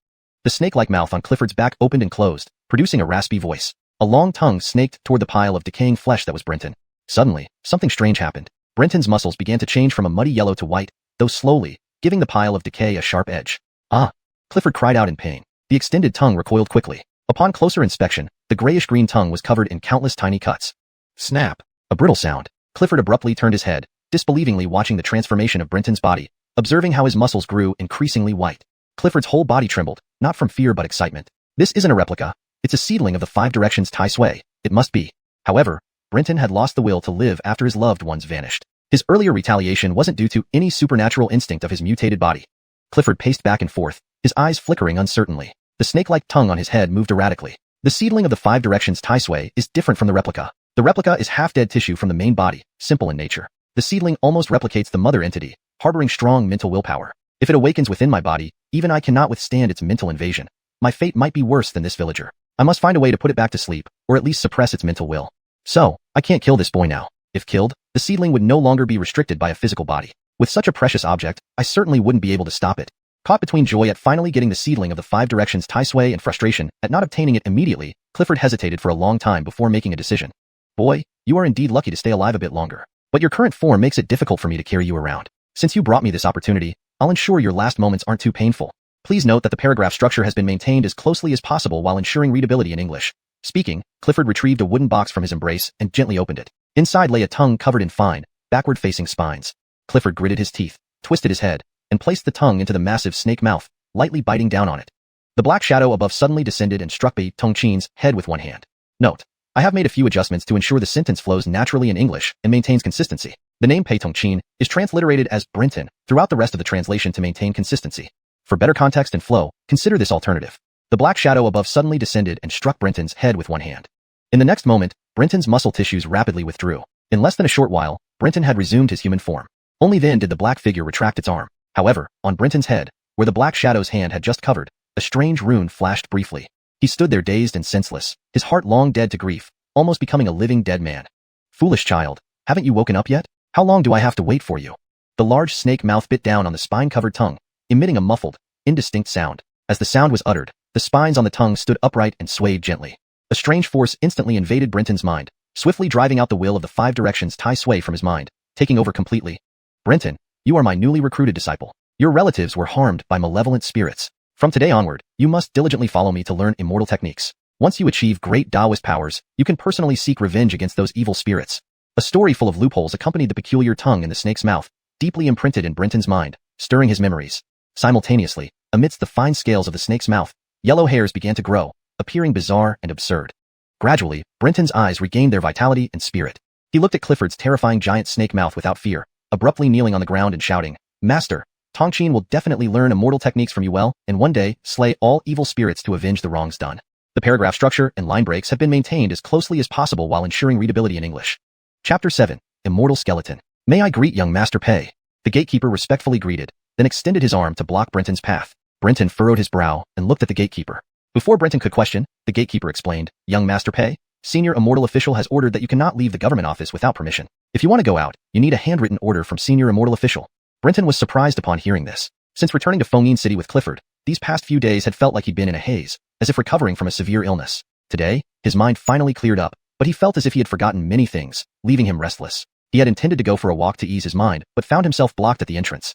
The snake-like mouth on Clifford's back opened and closed, producing a raspy voice. A long tongue snaked toward the pile of decaying flesh that was Brenton. Suddenly, something strange happened. Brenton's muscles began to change from a muddy yellow to white, though slowly, giving the pile of decay a sharp edge. Ah! Clifford cried out in pain. The extended tongue recoiled quickly. Upon closer inspection, the grayish-green tongue was covered in countless tiny cuts. Snap! A brittle sound. Clifford abruptly turned his head, disbelievingly watching the transformation of Brenton's body, observing how his muscles grew increasingly white. Clifford's whole body trembled, not from fear but excitement. This isn't a replica. It's a seedling of the Five Directions Tai Sui. It must be. However, Brenton had lost the will to live after his loved ones vanished. His earlier retaliation wasn't due to any supernatural instinct of his mutated body. Clifford paced back and forth, his eyes flickering uncertainly. The snake-like tongue on his head moved erratically. The seedling of the Five Directions Tai Sui is different from the replica. The replica is half-dead tissue from the main body, simple in nature. The seedling almost replicates the mother entity, harboring strong mental willpower. If it awakens within my body, even I cannot withstand its mental invasion. My fate might be worse than this villager. I must find a way to put it back to sleep, or at least suppress its mental will. So, I can't kill this boy now. If killed, the seedling would no longer be restricted by a physical body. With such a precious object, I certainly wouldn't be able to stop it. Caught between joy at finally getting the seedling of the Five Directions Tai Sui and frustration at not obtaining it immediately, Clifford hesitated for a long time before making a decision. Boy, you are indeed lucky to stay alive a bit longer. But your current form makes it difficult for me to carry you around. Since you brought me this opportunity, I'll ensure your last moments aren't too painful. Please note that the paragraph structure has been maintained as closely as possible while ensuring readability in English. Speaking, Clifford retrieved a wooden box from his embrace and gently opened it. Inside lay a tongue covered in fine, backward-facing spines. Clifford gritted his teeth, twisted his head, and placed the tongue into the massive snake mouth, lightly biting down on it. The black shadow above suddenly descended and struck Bei Tongqin's head with one hand. Note: I have made a few adjustments to ensure the sentence flows naturally in English and maintains consistency. The name Pei Tongqin is transliterated as Brenton throughout the rest of the translation to maintain consistency. For better context and flow, consider this alternative. The black shadow above suddenly descended and struck Brenton's head with one hand. In the next moment, Brenton's muscle tissues rapidly withdrew. In less than a short while, Brenton had resumed his human form. Only then did the black figure retract its arm. However, on Brenton's head, where the black shadow's hand had just covered, a strange rune flashed briefly. He stood there dazed and senseless, his heart long dead to grief, almost becoming a living dead man. Foolish child, haven't you woken up yet? How long do I have to wait for you? The large snake mouth bit down on the spine-covered tongue, emitting a muffled, indistinct sound. As the sound was uttered, the spines on the tongue stood upright and swayed gently. A strange force instantly invaded Brenton's mind, swiftly driving out the will of the Five Directions Tai Sui from his mind, taking over completely. Brenton, you are my newly recruited disciple. Your relatives were harmed by malevolent spirits. From today onward, you must diligently follow me to learn immortal techniques. Once you achieve great Taoist powers, you can personally seek revenge against those evil spirits. A story full of loopholes accompanied the peculiar tongue in the snake's mouth, deeply imprinted in Brenton's mind, stirring his memories. Simultaneously, amidst the fine scales of the snake's mouth, yellow hairs began to grow, appearing bizarre and absurd. Gradually, Brenton's eyes regained their vitality and spirit. He looked at Clifford's terrifying giant snake mouth without fear, abruptly kneeling on the ground and shouting, "Master, Tongqin will definitely learn immortal techniques from you well, and one day, slay all evil spirits to avenge the wrongs done." The paragraph structure and line breaks have been maintained as closely as possible while ensuring readability in English. Chapter 7, Immortal Skeleton. May I greet young Master Pei? The gatekeeper respectfully greeted, then extended his arm to block Brenton's path. Brenton furrowed his brow and looked at the gatekeeper. Before Brenton could question, the gatekeeper explained, "Young Master Pei, Senior Immortal Official has ordered that you cannot leave the government office without permission. If you want to go out, you need a handwritten order from Senior Immortal Official." Brenton was surprised upon hearing this. Since returning to Fengyin City with Clifford, these past few days had felt like he'd been in a haze, as if recovering from a severe illness. Today, his mind finally cleared up, but he felt as if he had forgotten many things, leaving him restless. He had intended to go for a walk to ease his mind, but found himself blocked at the entrance.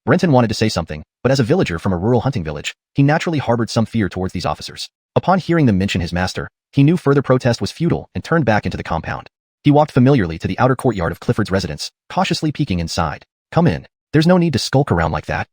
Brenton wanted to say something, but as a villager from a rural hunting village, he naturally harbored some fear towards these officers. Upon hearing them mention his master, he knew further protest was futile and turned back into the compound. He walked familiarly to the outer courtyard of Clifford's residence, cautiously peeking inside. "Come in. There's no need to skulk around like that."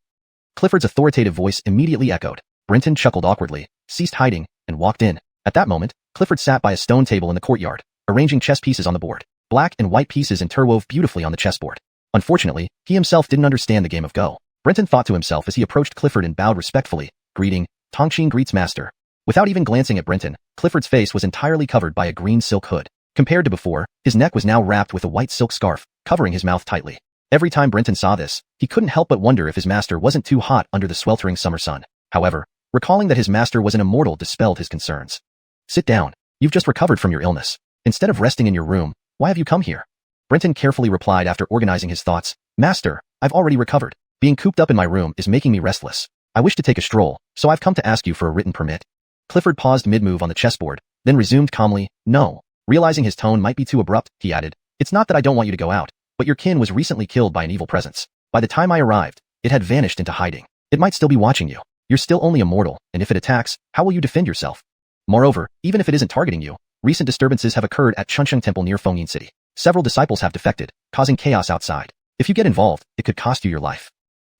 Clifford's authoritative voice immediately echoed. Brenton chuckled awkwardly, ceased hiding, and walked in. At that moment, Clifford sat by a stone table in the courtyard, arranging chess pieces on the board. Black and white pieces interwove beautifully on the chessboard. Unfortunately, he himself didn't understand the game of Go. Brenton thought to himself as he approached Clifford and bowed respectfully, greeting, "Tongqin greets master." Without even glancing at Brenton, Clifford's face was entirely covered by a green silk hood. Compared to before, his neck was now wrapped with a white silk scarf, covering his mouth tightly. Every time Brenton saw this, he couldn't help but wonder if his master wasn't too hot under the sweltering summer sun. However, recalling that his master was an immortal dispelled his concerns. "Sit down. You've just recovered from your illness. Instead of resting in your room, why have you come here?" Brenton carefully replied after organizing his thoughts, "Master, I've already recovered. Being cooped up in my room is making me restless. I wish to take a stroll, so I've come to ask you for a written permit." Clifford paused mid-move on the chessboard, then resumed calmly, "No." Realizing his tone might be too abrupt, he added, "It's not that I don't want you to go out, but your kin was recently killed by an evil presence. By the time I arrived, it had vanished into hiding. It might still be watching you. You're still only a mortal, and if it attacks, how will you defend yourself? Moreover, even if it isn't targeting you, recent disturbances have occurred at Chunsheng Temple near Fengyin City. Several disciples have defected, causing chaos outside. If you get involved, it could cost you your life."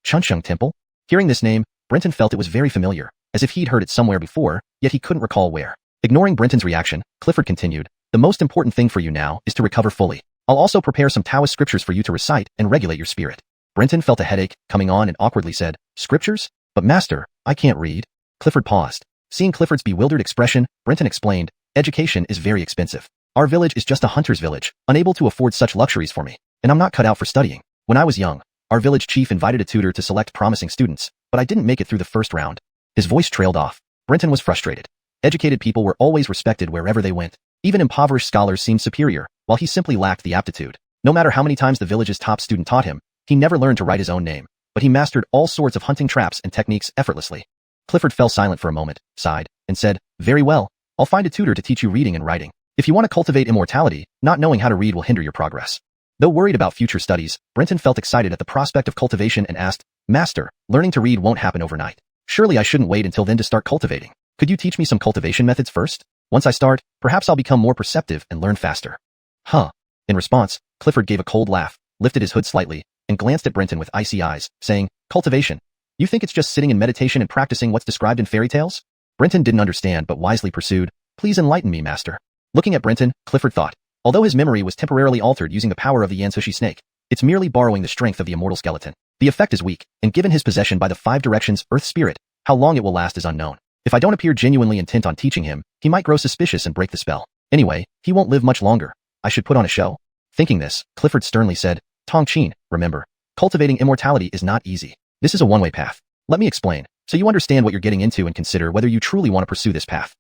Chunsheng Temple? Hearing this name, Brenton felt it was very familiar, as if he'd heard it somewhere before, yet he couldn't recall where. Ignoring Brenton's reaction, Clifford continued, "The most important thing for you now is to recover fully. I'll also prepare some Taoist scriptures for you to recite and regulate your spirit." Brenton felt a headache coming on and awkwardly said, "Scriptures? But master, I can't read." Clifford paused. Seeing Clifford's bewildered expression, Brenton explained, education is very expensive. Our village is just a hunter's village, unable to afford such luxuries for me, and I'm not cut out for studying. When I was young, our village chief invited a tutor to select promising students, but I didn't make it through the first round. His voice trailed off. Brenton was frustrated. Educated people were always respected wherever they went. Even impoverished scholars seemed superior, while he simply lacked the aptitude. No matter how many times the village's top student taught him, he never learned to write his own name, but he mastered all sorts of hunting traps and techniques effortlessly. Clifford fell silent for a moment, sighed, and said, "Very well, I'll find a tutor to teach you reading and writing. If you want to cultivate immortality, not knowing how to read will hinder your progress." Though worried about future studies, Brenton felt excited at the prospect of cultivation and asked, "Master, learning to read won't happen overnight. Surely I shouldn't wait until then to start cultivating. Could you teach me some cultivation methods first? Once I start, perhaps I'll become more perceptive and learn faster." Huh. In response, Clifford gave a cold laugh, lifted his hood slightly, and glanced at Brenton with icy eyes, saying, "Cultivation? You think it's just sitting in meditation and practicing what's described in fairy tales?" Brenton didn't understand but wisely pursued, "Please enlighten me, master." Looking at Brenton, Clifford thought, although his memory was temporarily altered using the power of the Yansushi snake, it's merely borrowing the strength of the immortal skeleton. The effect is weak, and given his possession by the Five Directions Earth Spirit, how long it will last is unknown. If I don't appear genuinely intent on teaching him, he might grow suspicious and break the spell. Anyway, he won't live much longer. I should put on a show. Thinking this, Clifford sternly said, "Tong Chin, remember, cultivating immortality is not easy. This is a one-way path. Let me explain, so you understand what you're getting into and consider whether you truly want to pursue this path."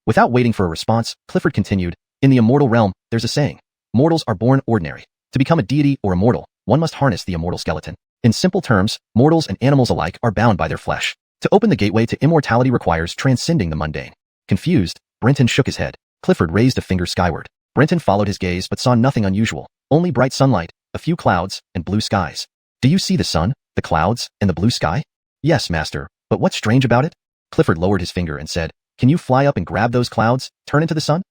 Without waiting for a response, Clifford continued, "In the immortal realm, there's a saying. Mortals are born ordinary. To become a deity or immortal, one must harness the immortal skeleton. In simple terms, mortals and animals alike are bound by their flesh. To open the gateway to immortality requires transcending the mundane." Confused, Brenton shook his head. Clifford raised a finger skyward. Brenton followed his gaze but saw nothing unusual, only bright sunlight, a few clouds, and blue skies. "Do you see the sun, the clouds, and the blue sky?" "Yes, master, but what's strange about it?" Clifford lowered his finger and said, "Can you fly up and grab those clouds, turn into the sun?"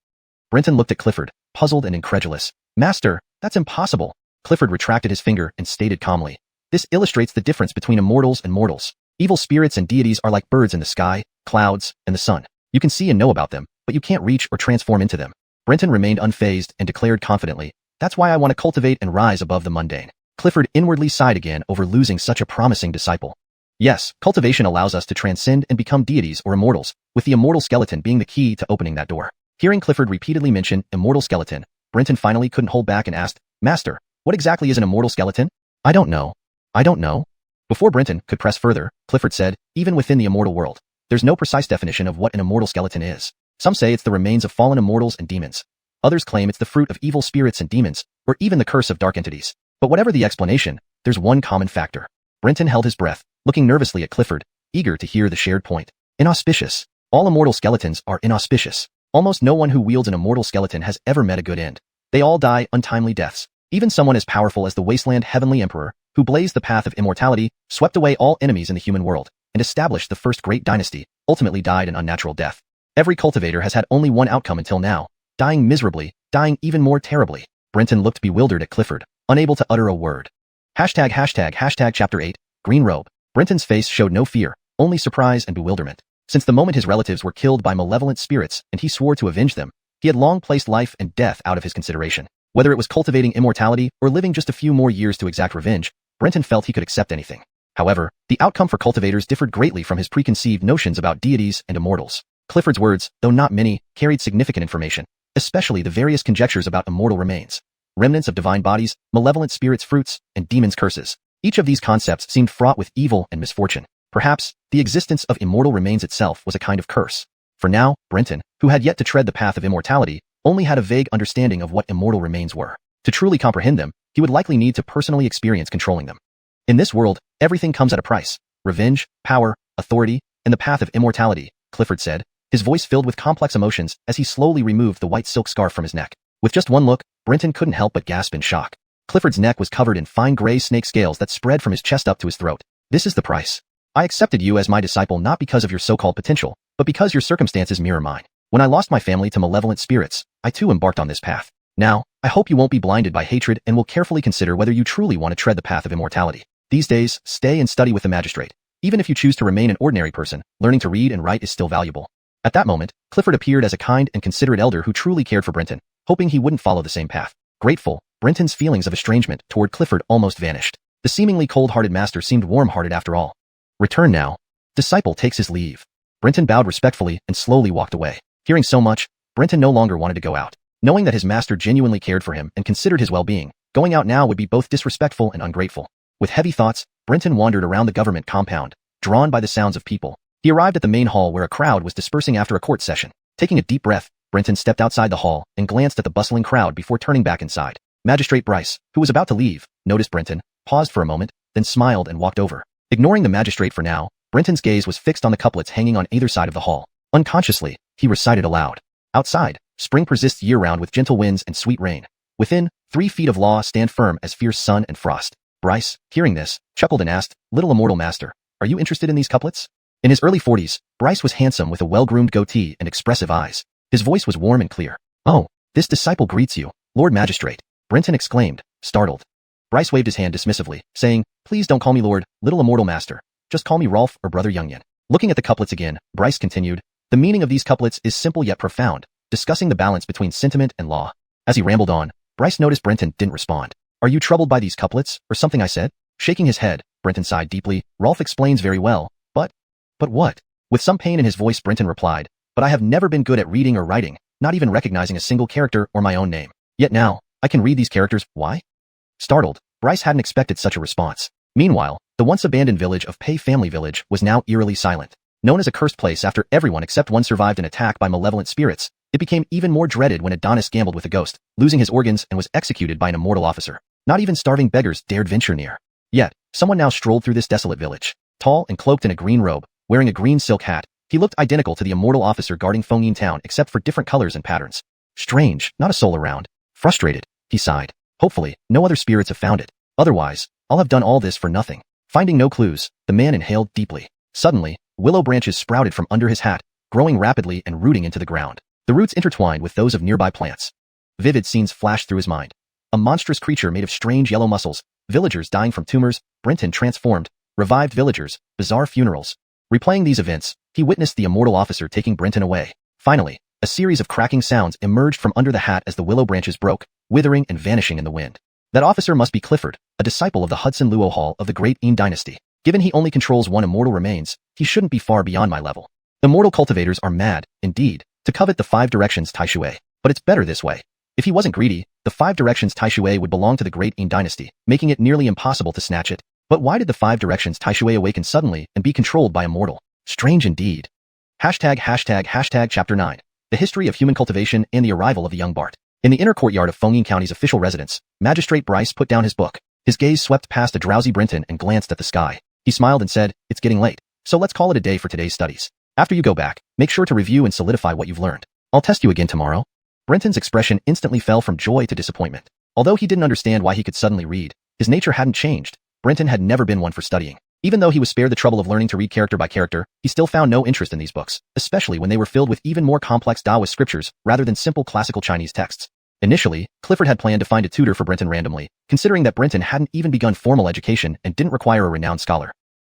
Brenton looked at Clifford, puzzled and incredulous. "Master, that's impossible." Clifford retracted his finger and stated calmly, "This illustrates the difference between immortals and mortals. Evil spirits and deities are like birds in the sky, clouds, and the sun. You can see and know about them, but you can't reach or transform into them." Brenton remained unfazed and declared confidently, "That's why I want to cultivate and rise above the mundane." Clifford inwardly sighed again over losing such a promising disciple. Yes, cultivation allows us to transcend and become deities or immortals, with the immortal skeleton being the key to opening that door. Hearing Clifford repeatedly mention immortal skeleton, Brenton finally couldn't hold back and asked, "Master, what exactly is an immortal skeleton?" "I don't know. I don't know." Before Brenton could press further, Clifford said, "Even within the immortal world, there's no precise definition of what an immortal skeleton is. Some say it's the remains of fallen immortals and demons. Others claim it's the fruit of evil spirits and demons, or even the curse of dark entities. But whatever the explanation, there's one common factor." Brenton held his breath, looking nervously at Clifford, eager to hear the shared point. Inauspicious. All immortal skeletons are inauspicious. Almost no one who wields an immortal skeleton has ever met a good end. They all die untimely deaths. Even someone as powerful as the Wasteland Heavenly Emperor, who blazed the path of immortality, swept away all enemies in the human world, and established the first great dynasty, ultimately died an unnatural death. Every cultivator has had only one outcome until now, dying miserably, dying even more terribly. Brenton looked bewildered at Clifford, unable to utter a word. ####Chapter 8, Green Robe. Brenton's face showed no fear, only surprise and bewilderment. Since the moment his relatives were killed by malevolent spirits and he swore to avenge them, he had long placed life and death out of his consideration. Whether it was cultivating immortality or living just a few more years to exact revenge, Brenton felt he could accept anything. However, the outcome for cultivators differed greatly from his preconceived notions about deities and immortals. Clifford's words, though not many, carried significant information, especially the various conjectures about immortal remains, remnants of divine bodies, malevolent spirits' fruits, and demons' curses. Each of these concepts seemed fraught with evil and misfortune. Perhaps, the existence of immortal remains itself was a kind of curse. For now, Brenton, who had yet to tread the path of immortality, only had a vague understanding of what immortal remains were. To truly comprehend them, he would likely need to personally experience controlling them. In this world, everything comes at a price. Revenge, power, authority, and the path of immortality, Clifford said, his voice filled with complex emotions as he slowly removed the white silk scarf from his neck. With just one look, Brenton couldn't help but gasp in shock. Clifford's neck was covered in fine gray snake scales that spread from his chest up to his throat. "This is the price. I accepted you as my disciple not because of your so-called potential, but because your circumstances mirror mine. When I lost my family to malevolent spirits, I too embarked on this path. Now, I hope you won't be blinded by hatred and will carefully consider whether you truly want to tread the path of immortality. These days, stay and study with the magistrate. Even if you choose to remain an ordinary person, learning to read and write is still valuable." At that moment, Clifford appeared as a kind and considerate elder who truly cared for Brenton, hoping he wouldn't follow the same path. Grateful, Brenton's feelings of estrangement toward Clifford almost vanished. The seemingly cold-hearted master seemed warm-hearted after all. Return now. Disciple takes his leave. Brenton bowed respectfully and slowly walked away. Hearing so much, Brenton no longer wanted to go out. Knowing that his master genuinely cared for him and considered his well-being, going out now would be both disrespectful and ungrateful. With heavy thoughts, Brenton wandered around the government compound, drawn by the sounds of people. He arrived at the main hall where a crowd was dispersing after a court session. Taking a deep breath, Brenton stepped outside the hall and glanced at the bustling crowd before turning back inside. Magistrate Bryce, who was about to leave, noticed Brenton, paused for a moment, then smiled and walked over. Ignoring the magistrate for now, Brenton's gaze was fixed on the couplets hanging on either side of the hall. Unconsciously, he recited aloud. Outside, spring persists year-round with gentle winds and sweet rain. Within, 3 feet of law stand firm as fierce sun and frost. Bryce, hearing this, chuckled and asked, "Little immortal master, are you interested in these couplets?" In his early 40s, Bryce was handsome with a well-groomed goatee and expressive eyes. His voice was warm and clear. "Oh, this disciple greets you, Lord Magistrate," Brenton exclaimed, startled. Bryce waved his hand dismissively, saying, "Please don't call me Lord, little immortal master. Just call me Rolf or Brother Youngyan." Looking at the couplets again, Bryce continued, "The meaning of these couplets is simple yet profound, discussing the balance between sentiment and law." As he rambled on, Bryce noticed Brenton didn't respond. "Are you troubled by these couplets, or something I said?" Shaking his head, Brenton sighed deeply. "Rolf explains very well, but what?" With some pain in his voice, Brenton replied, "But I have never been good at reading or writing, not even recognizing a single character or my own name. Yet now, I can read these characters. Why?" Startled, Bryce hadn't expected such a response. Meanwhile, the once abandoned village of Pei Village was now eerily silent. Known as a cursed place after everyone except one survived an attack by malevolent spirits, it became even more dreaded when Adonis gambled with a ghost, losing his organs and was executed by an immortal officer. Not even starving beggars dared venture near. Yet, someone now strolled through this desolate village. Tall and cloaked in a green robe, wearing a green silk hat, he looked identical to the immortal officer guarding Fengyin Town except for different colors and patterns. Strange, not a soul around. Frustrated, he sighed. Hopefully, no other spirits have found it. Otherwise, I'll have done all this for nothing. Finding no clues, the man inhaled deeply. Suddenly, willow branches sprouted from under his hat, growing rapidly and rooting into the ground. The roots intertwined with those of nearby plants. Vivid scenes flashed through his mind. A monstrous creature made of strange yellow muscles, villagers dying from tumors, Brenton transformed, revived villagers, bizarre funerals. Replaying these events, he witnessed the immortal officer taking Brenton away. Finally, a series of cracking sounds emerged from under the hat as the willow branches broke, withering and vanishing in the wind. That officer must be Clifford, a disciple of the Hudson Luo Hall of the Great Yin Dynasty. Given he only controls one immortal remains, he shouldn't be far beyond my level. Immortal cultivators are mad, indeed, to covet the 5 Directions Tai Sui, but it's better this way. If he wasn't greedy, the 5 Directions Tai Sui would belong to the Great Yin Dynasty, making it nearly impossible to snatch it. But why did the 5 Directions Tai Sui awaken suddenly and be controlled by a mortal? Strange indeed. Chapter 9. The History of Human Cultivation and the Arrival of the Young Bart. In the inner courtyard of Fengyin County's official residence, Magistrate Bryce put down his book. His gaze swept past a drowsy Brenton and glanced at the sky. He smiled and said, "It's getting late, so let's call it a day for today's studies. After you go back, make sure to review and solidify what you've learned. I'll test you again tomorrow." Brenton's expression instantly fell from joy to disappointment. Although he didn't understand why he could suddenly read, his nature hadn't changed. Brenton had never been one for studying. Even though he was spared the trouble of learning to read character by character, he still found no interest in these books, especially when they were filled with even more complex Taoist scriptures rather than simple classical Chinese texts. Initially, Clifford had planned to find a tutor for Brenton randomly, considering that Brenton hadn't even begun formal education and didn't require a renowned scholar.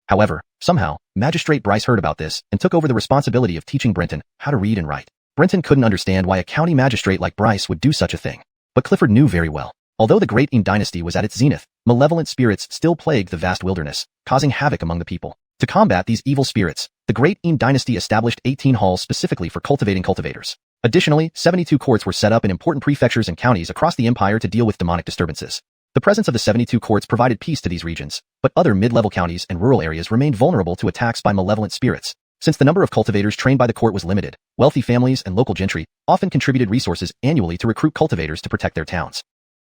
However, somehow, Magistrate Bryce heard about this and took over the responsibility of teaching Brenton how to read and write. Brenton couldn't understand why a county magistrate like Bryce would do such a thing. But Clifford knew very well. Although the Great Yin Dynasty was at its zenith, malevolent spirits still plagued the vast wilderness, causing havoc among the people. To combat these evil spirits, the Great Yin Dynasty established 18 halls specifically for cultivating cultivators. Additionally, 72 courts were set up in important prefectures and counties across the empire to deal with demonic disturbances. The presence of the 72 courts provided peace to these regions, but other mid-level counties and rural areas remained vulnerable to attacks by malevolent spirits. Since the number of cultivators trained by the court was limited, wealthy families and local gentry often contributed resources annually to recruit cultivators to protect their towns.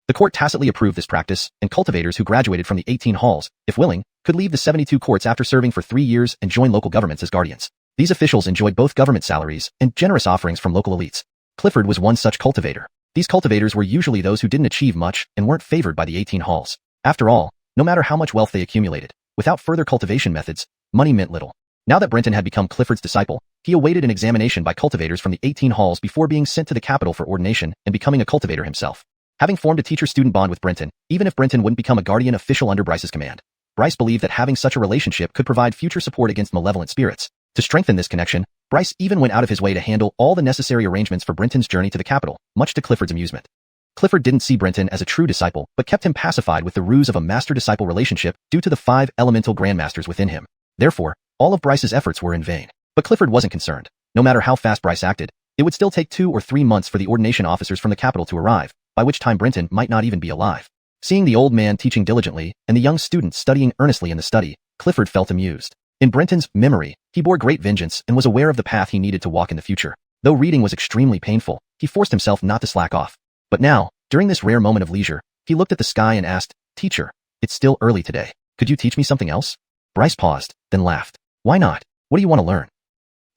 The court tacitly approved this practice, and cultivators who graduated from the 18 halls, if willing, could leave the 72 courts after serving for 3 years and join local governments as guardians. These officials enjoyed both government salaries and generous offerings from local elites. Clifford was one such cultivator. These cultivators were usually those who didn't achieve much and weren't favored by the 18 halls. After all, no matter how much wealth they accumulated, without further cultivation methods, money meant little. Now that Brenton had become Clifford's disciple, he awaited an examination by cultivators from the 18 halls before being sent to the capital for ordination and becoming a cultivator himself. Having formed a teacher-student bond with Brenton, even if Brenton wouldn't become a guardian official under Bryce's command, Bryce believed that having such a relationship could provide future support against malevolent spirits. To strengthen this connection, Bryce even went out of his way to handle all the necessary arrangements for Brenton's journey to the capital, much to Clifford's amusement. Clifford didn't see Brenton as a true disciple, but kept him pacified with the ruse of a master-disciple relationship due to the 5 elemental grandmasters within him. Therefore, all of Bryce's efforts were in vain. But Clifford wasn't concerned. No matter how fast Bryce acted, it would still take 2 or 3 months for the ordination officers from the capital to arrive, by which time Brenton might not even be alive. Seeing the old man teaching diligently and the young student studying earnestly in the study, Clifford felt amused. In Brenton's memory, he bore great vengeance and was aware of the path he needed to walk in the future. Though reading was extremely painful, he forced himself not to slack off. But now, during this rare moment of leisure, he looked at the sky and asked, "Teacher, it's still early today. Could you teach me something else?" Bryce paused, then laughed. "Why not? What do you want to learn?"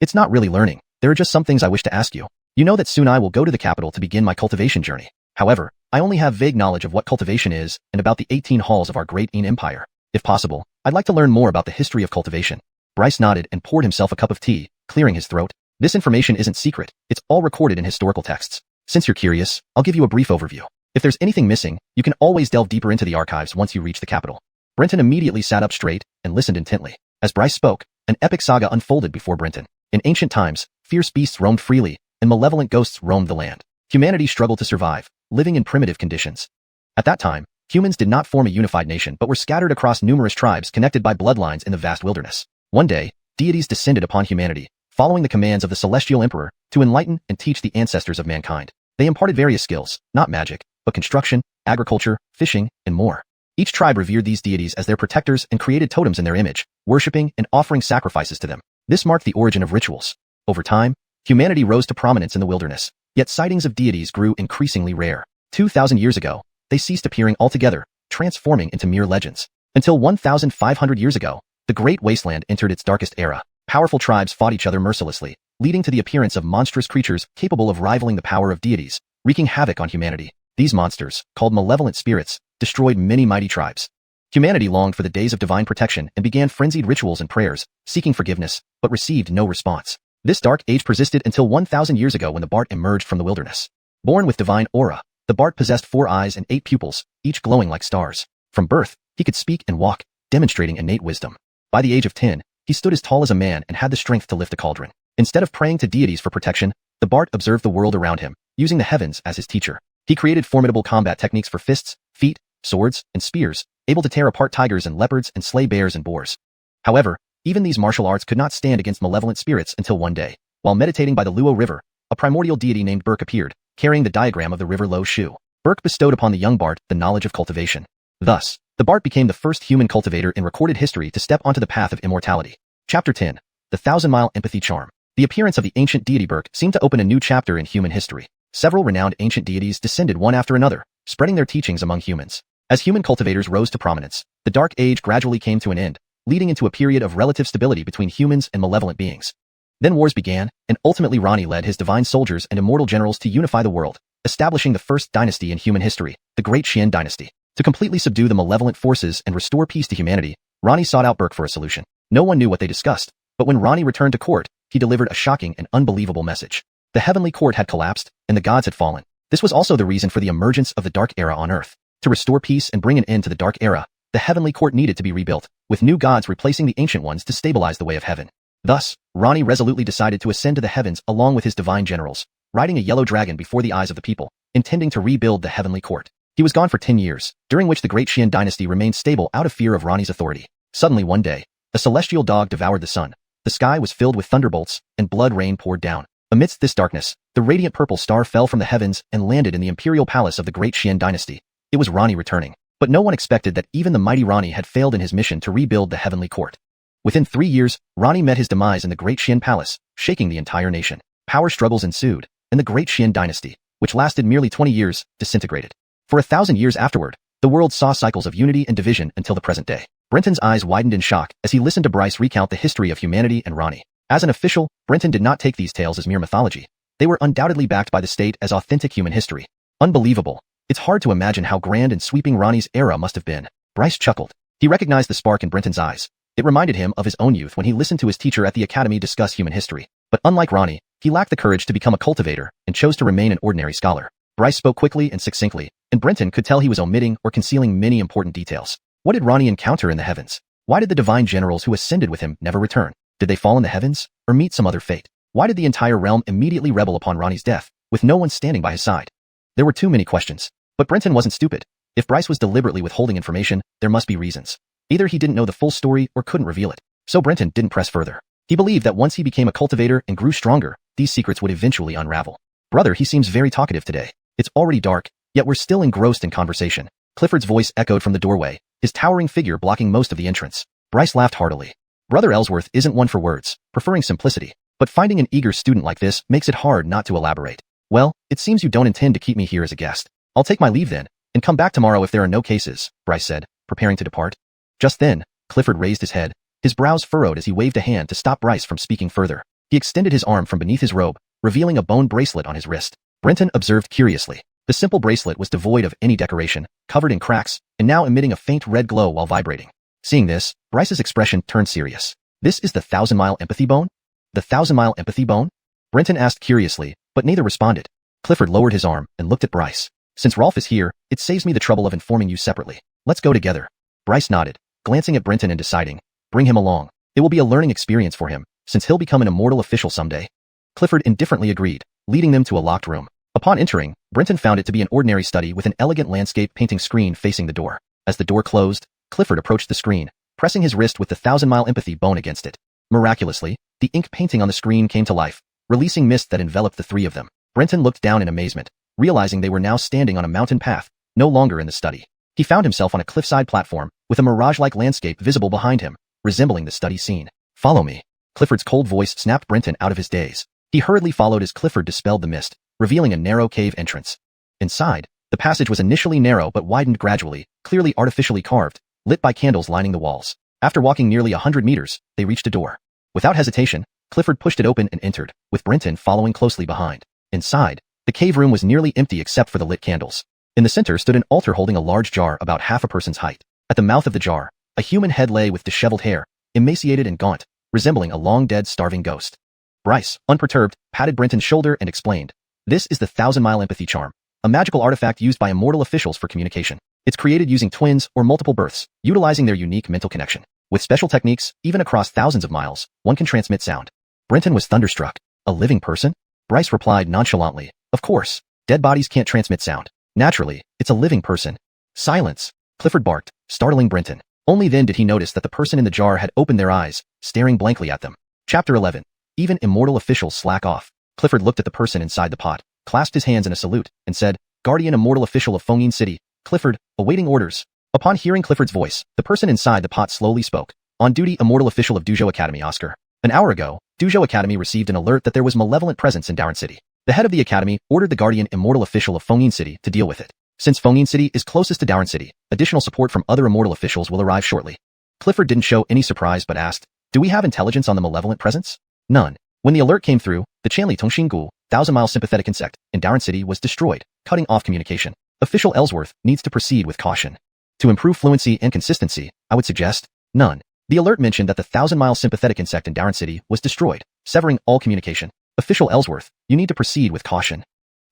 "It's not really learning. There are just some things I wish to ask you. You know that soon I will go to the capital to begin my cultivation journey. However, I only have vague knowledge of what cultivation is and about the 18 halls of our great empire. If possible, I'd like to learn more about the history of cultivation." Bryce nodded and poured himself a cup of tea, clearing his throat. "This information isn't secret. It's all recorded in historical texts. Since you're curious, I'll give you a brief overview. If there's anything missing, you can always delve deeper into the archives once you reach the capital." Brenton immediately sat up straight and listened intently. As Bryce spoke, an epic saga unfolded before Brenton. In ancient times, fierce beasts roamed freely, and malevolent ghosts roamed the land. Humanity struggled to survive, living in primitive conditions. At that time, humans did not form a unified nation but were scattered across numerous tribes connected by bloodlines in the vast wilderness. One day, deities descended upon humanity, following the commands of the celestial emperor, to enlighten and teach the ancestors of mankind. They imparted various skills, not magic, but construction, agriculture, fishing, and more. Each tribe revered these deities as their protectors and created totems in their image, worshipping and offering sacrifices to them. This marked the origin of rituals. Over time, humanity rose to prominence in the wilderness, yet sightings of deities grew increasingly rare. 2,000 years ago, they ceased appearing altogether, transforming into mere legends. Until 1,500 years ago, the Great Wasteland entered its darkest era. Powerful tribes fought each other mercilessly, leading to the appearance of monstrous creatures capable of rivaling the power of deities, wreaking havoc on humanity. These monsters, called malevolent spirits, destroyed many mighty tribes. Humanity longed for the days of divine protection and began frenzied rituals and prayers, seeking forgiveness, but received no response. This dark age persisted until 1,000 years ago when the Bart emerged from the wilderness. Born with divine aura, the Bart possessed 4 eyes and 8 pupils, each glowing like stars. From birth, he could speak and walk, demonstrating innate wisdom. By the age of 10, he stood as tall as a man and had the strength to lift a cauldron. Instead of praying to deities for protection, the Bart observed the world around him, using the heavens as his teacher. He created formidable combat techniques for fists, feet, swords, and spears, able to tear apart tigers and leopards and slay bears and boars. However, even these martial arts could not stand against malevolent spirits until one day, while meditating by the Luo River, a primordial deity named Burke appeared, carrying the diagram of the river Lo Shu. Burke bestowed upon the young Bart the knowledge of cultivation. Thus, the Bart became the first human cultivator in recorded history to step onto the path of immortality. Chapter 10. The 1,000-Mile Empathy Charm. The appearance of the ancient deity Burke seemed to open a new chapter in human history. Several renowned ancient deities descended one after another, spreading their teachings among humans. As human cultivators rose to prominence, the Dark Age gradually came to an end, leading into a period of relative stability between humans and malevolent beings. Then wars began, and ultimately Ronnie led his divine soldiers and immortal generals to unify the world, establishing the first dynasty in human history, the Great Xian Dynasty. To completely subdue the malevolent forces and restore peace to humanity, Ronnie sought out Burke for a solution. No one knew what they discussed, but when Ronnie returned to court, he delivered a shocking and unbelievable message. The heavenly court had collapsed, and the gods had fallen. This was also the reason for the emergence of the Dark Era on Earth. To restore peace and bring an end to the Dark Era, the heavenly court needed to be rebuilt, with new gods replacing the ancient ones to stabilize the way of heaven. Thus, Ronnie resolutely decided to ascend to the heavens along with his divine generals, riding a yellow dragon before the eyes of the people, intending to rebuild the heavenly court. He was gone for 10 years, during which the Great Xian Dynasty remained stable out of fear of Ronnie's authority. Suddenly one day, a celestial dog devoured the sun. The sky was filled with thunderbolts, and blood rain poured down. Amidst this darkness, the radiant purple star fell from the heavens and landed in the imperial palace of the Great Xian Dynasty. It was Ronnie returning. But no one expected that even the mighty Ronnie had failed in his mission to rebuild the heavenly court. Within 3 years, Ronnie met his demise in the Great Xian Palace, shaking the entire nation. Power struggles ensued, and the Great Xian Dynasty, which lasted merely 20 years, disintegrated. For 1,000 years afterward, the world saw cycles of unity and division until the present day. Brenton's eyes widened in shock as he listened to Bryce recount the history of humanity and Ronnie. As an official, Brenton did not take these tales as mere mythology. They were undoubtedly backed by the state as authentic human history. Unbelievable. It's hard to imagine how grand and sweeping Ronnie's era must have been. Bryce chuckled. He recognized the spark in Brenton's eyes. It reminded him of his own youth when he listened to his teacher at the academy discuss human history. But unlike Ronnie, he lacked the courage to become a cultivator and chose to remain an ordinary scholar. Bryce spoke quickly and succinctly, and Brenton could tell he was omitting or concealing many important details. What did Ronnie encounter in the heavens? Why did the divine generals who ascended with him never return? Did they fall in the heavens, or meet some other fate? Why did the entire realm immediately rebel upon Ronnie's death, with no one standing by his side? There were too many questions. But Brenton wasn't stupid. If Bryce was deliberately withholding information, there must be reasons. Either he didn't know the full story or couldn't reveal it. So Brenton didn't press further. He believed that once he became a cultivator and grew stronger, these secrets would eventually unravel. Brother, he seems very talkative today. It's already dark, yet we're still engrossed in conversation. Clifford's voice echoed from the doorway, his towering figure blocking most of the entrance. Bryce laughed heartily. Brother Ellsworth isn't one for words, preferring simplicity, but finding an eager student like this makes it hard not to elaborate. Well, it seems you don't intend to keep me here as a guest. I'll take my leave then, and come back tomorrow if there are no cases, Bryce said, preparing to depart. Just then, Clifford raised his head, his brows furrowed as he waved a hand to stop Bryce from speaking further. He extended his arm from beneath his robe, revealing a bone bracelet on his wrist. Brenton observed curiously. The simple bracelet was devoid of any decoration, covered in cracks, and now emitting a faint red glow while vibrating. Seeing this, Bryce's expression turned serious. This is the 1,000-mile empathy bone? The 1,000-mile empathy bone? Brenton asked curiously, but neither responded. Clifford lowered his arm and looked at Bryce. Since Rolf is here, it saves me the trouble of informing you separately. Let's go together. Bryce nodded, glancing at Brenton and deciding, bring him along. It will be a learning experience for him, since he'll become an immortal official someday. Clifford indifferently agreed, leading them to a locked room. Upon entering, Brenton found it to be an ordinary study with an elegant landscape painting screen facing the door. As the door closed, Clifford approached the screen, pressing his wrist with the 1,000-mile empathy bone against it. Miraculously, the ink painting on the screen came to life, releasing mist that enveloped the three of them. Brenton looked down in amazement, realizing they were now standing on a mountain path, no longer in the study. He found himself on a cliffside platform, with a mirage-like landscape visible behind him, resembling the study scene. Follow me. Clifford's cold voice snapped Brenton out of his daze. He hurriedly followed as Clifford dispelled the mist, revealing a narrow cave entrance. Inside, the passage was initially narrow but widened gradually, clearly artificially carved, lit by candles lining the walls. After walking nearly 100 meters, they reached a door. Without hesitation, Clifford pushed it open and entered, with Brenton following closely behind. Inside, the cave room was nearly empty except for the lit candles. In the center stood an altar holding a large jar about half a person's height. At the mouth of the jar, a human head lay with disheveled hair, emaciated and gaunt, resembling a long-dead starving ghost. Bryce, unperturbed, patted Brenton's shoulder and explained, "This is the 1,000-mile empathy charm, a magical artifact used by immortal officials for communication. It's created using twins or multiple births, utilizing their unique mental connection. With special techniques, even across thousands of miles, one can transmit sound." Brenton was thunderstruck. A living person? Bryce replied nonchalantly, "Of course. Dead bodies can't transmit sound. Naturally, it's a living person." "Silence!" Clifford barked, startling Brenton. Only then did he notice that the person in the jar had opened their eyes, staring blankly at them. Chapter 11. Even immortal officials slack off. Clifford looked at the person inside the pot, clasped his hands in a salute, and said, "Guardian immortal official of Fengyin City, Clifford, awaiting orders." Upon hearing Clifford's voice, the person inside the pot slowly spoke. "On duty, immortal official of Duzhou Academy, Oscar. An hour ago, Duzhou Academy received an alert that there was malevolent presence in Dowran City. The head of the academy ordered the guardian immortal official of Fengyin City to deal with it. Since Fengyin City is closest to Dowran City, additional support from other immortal officials will arrive shortly." Clifford didn't show any surprise but asked, "Do we have intelligence on the malevolent presence?" "None." When the alert came through, the Chanli Tongxinggu, 1,000-mile sympathetic insect, in Dowran City was destroyed, cutting off communication. Official Ellsworth needs to proceed with caution. To improve fluency and consistency, I would suggest, none. The alert mentioned that the 1,000-mile sympathetic insect in Dowran City was destroyed, severing all communication. Official Ellsworth, you need to proceed with caution.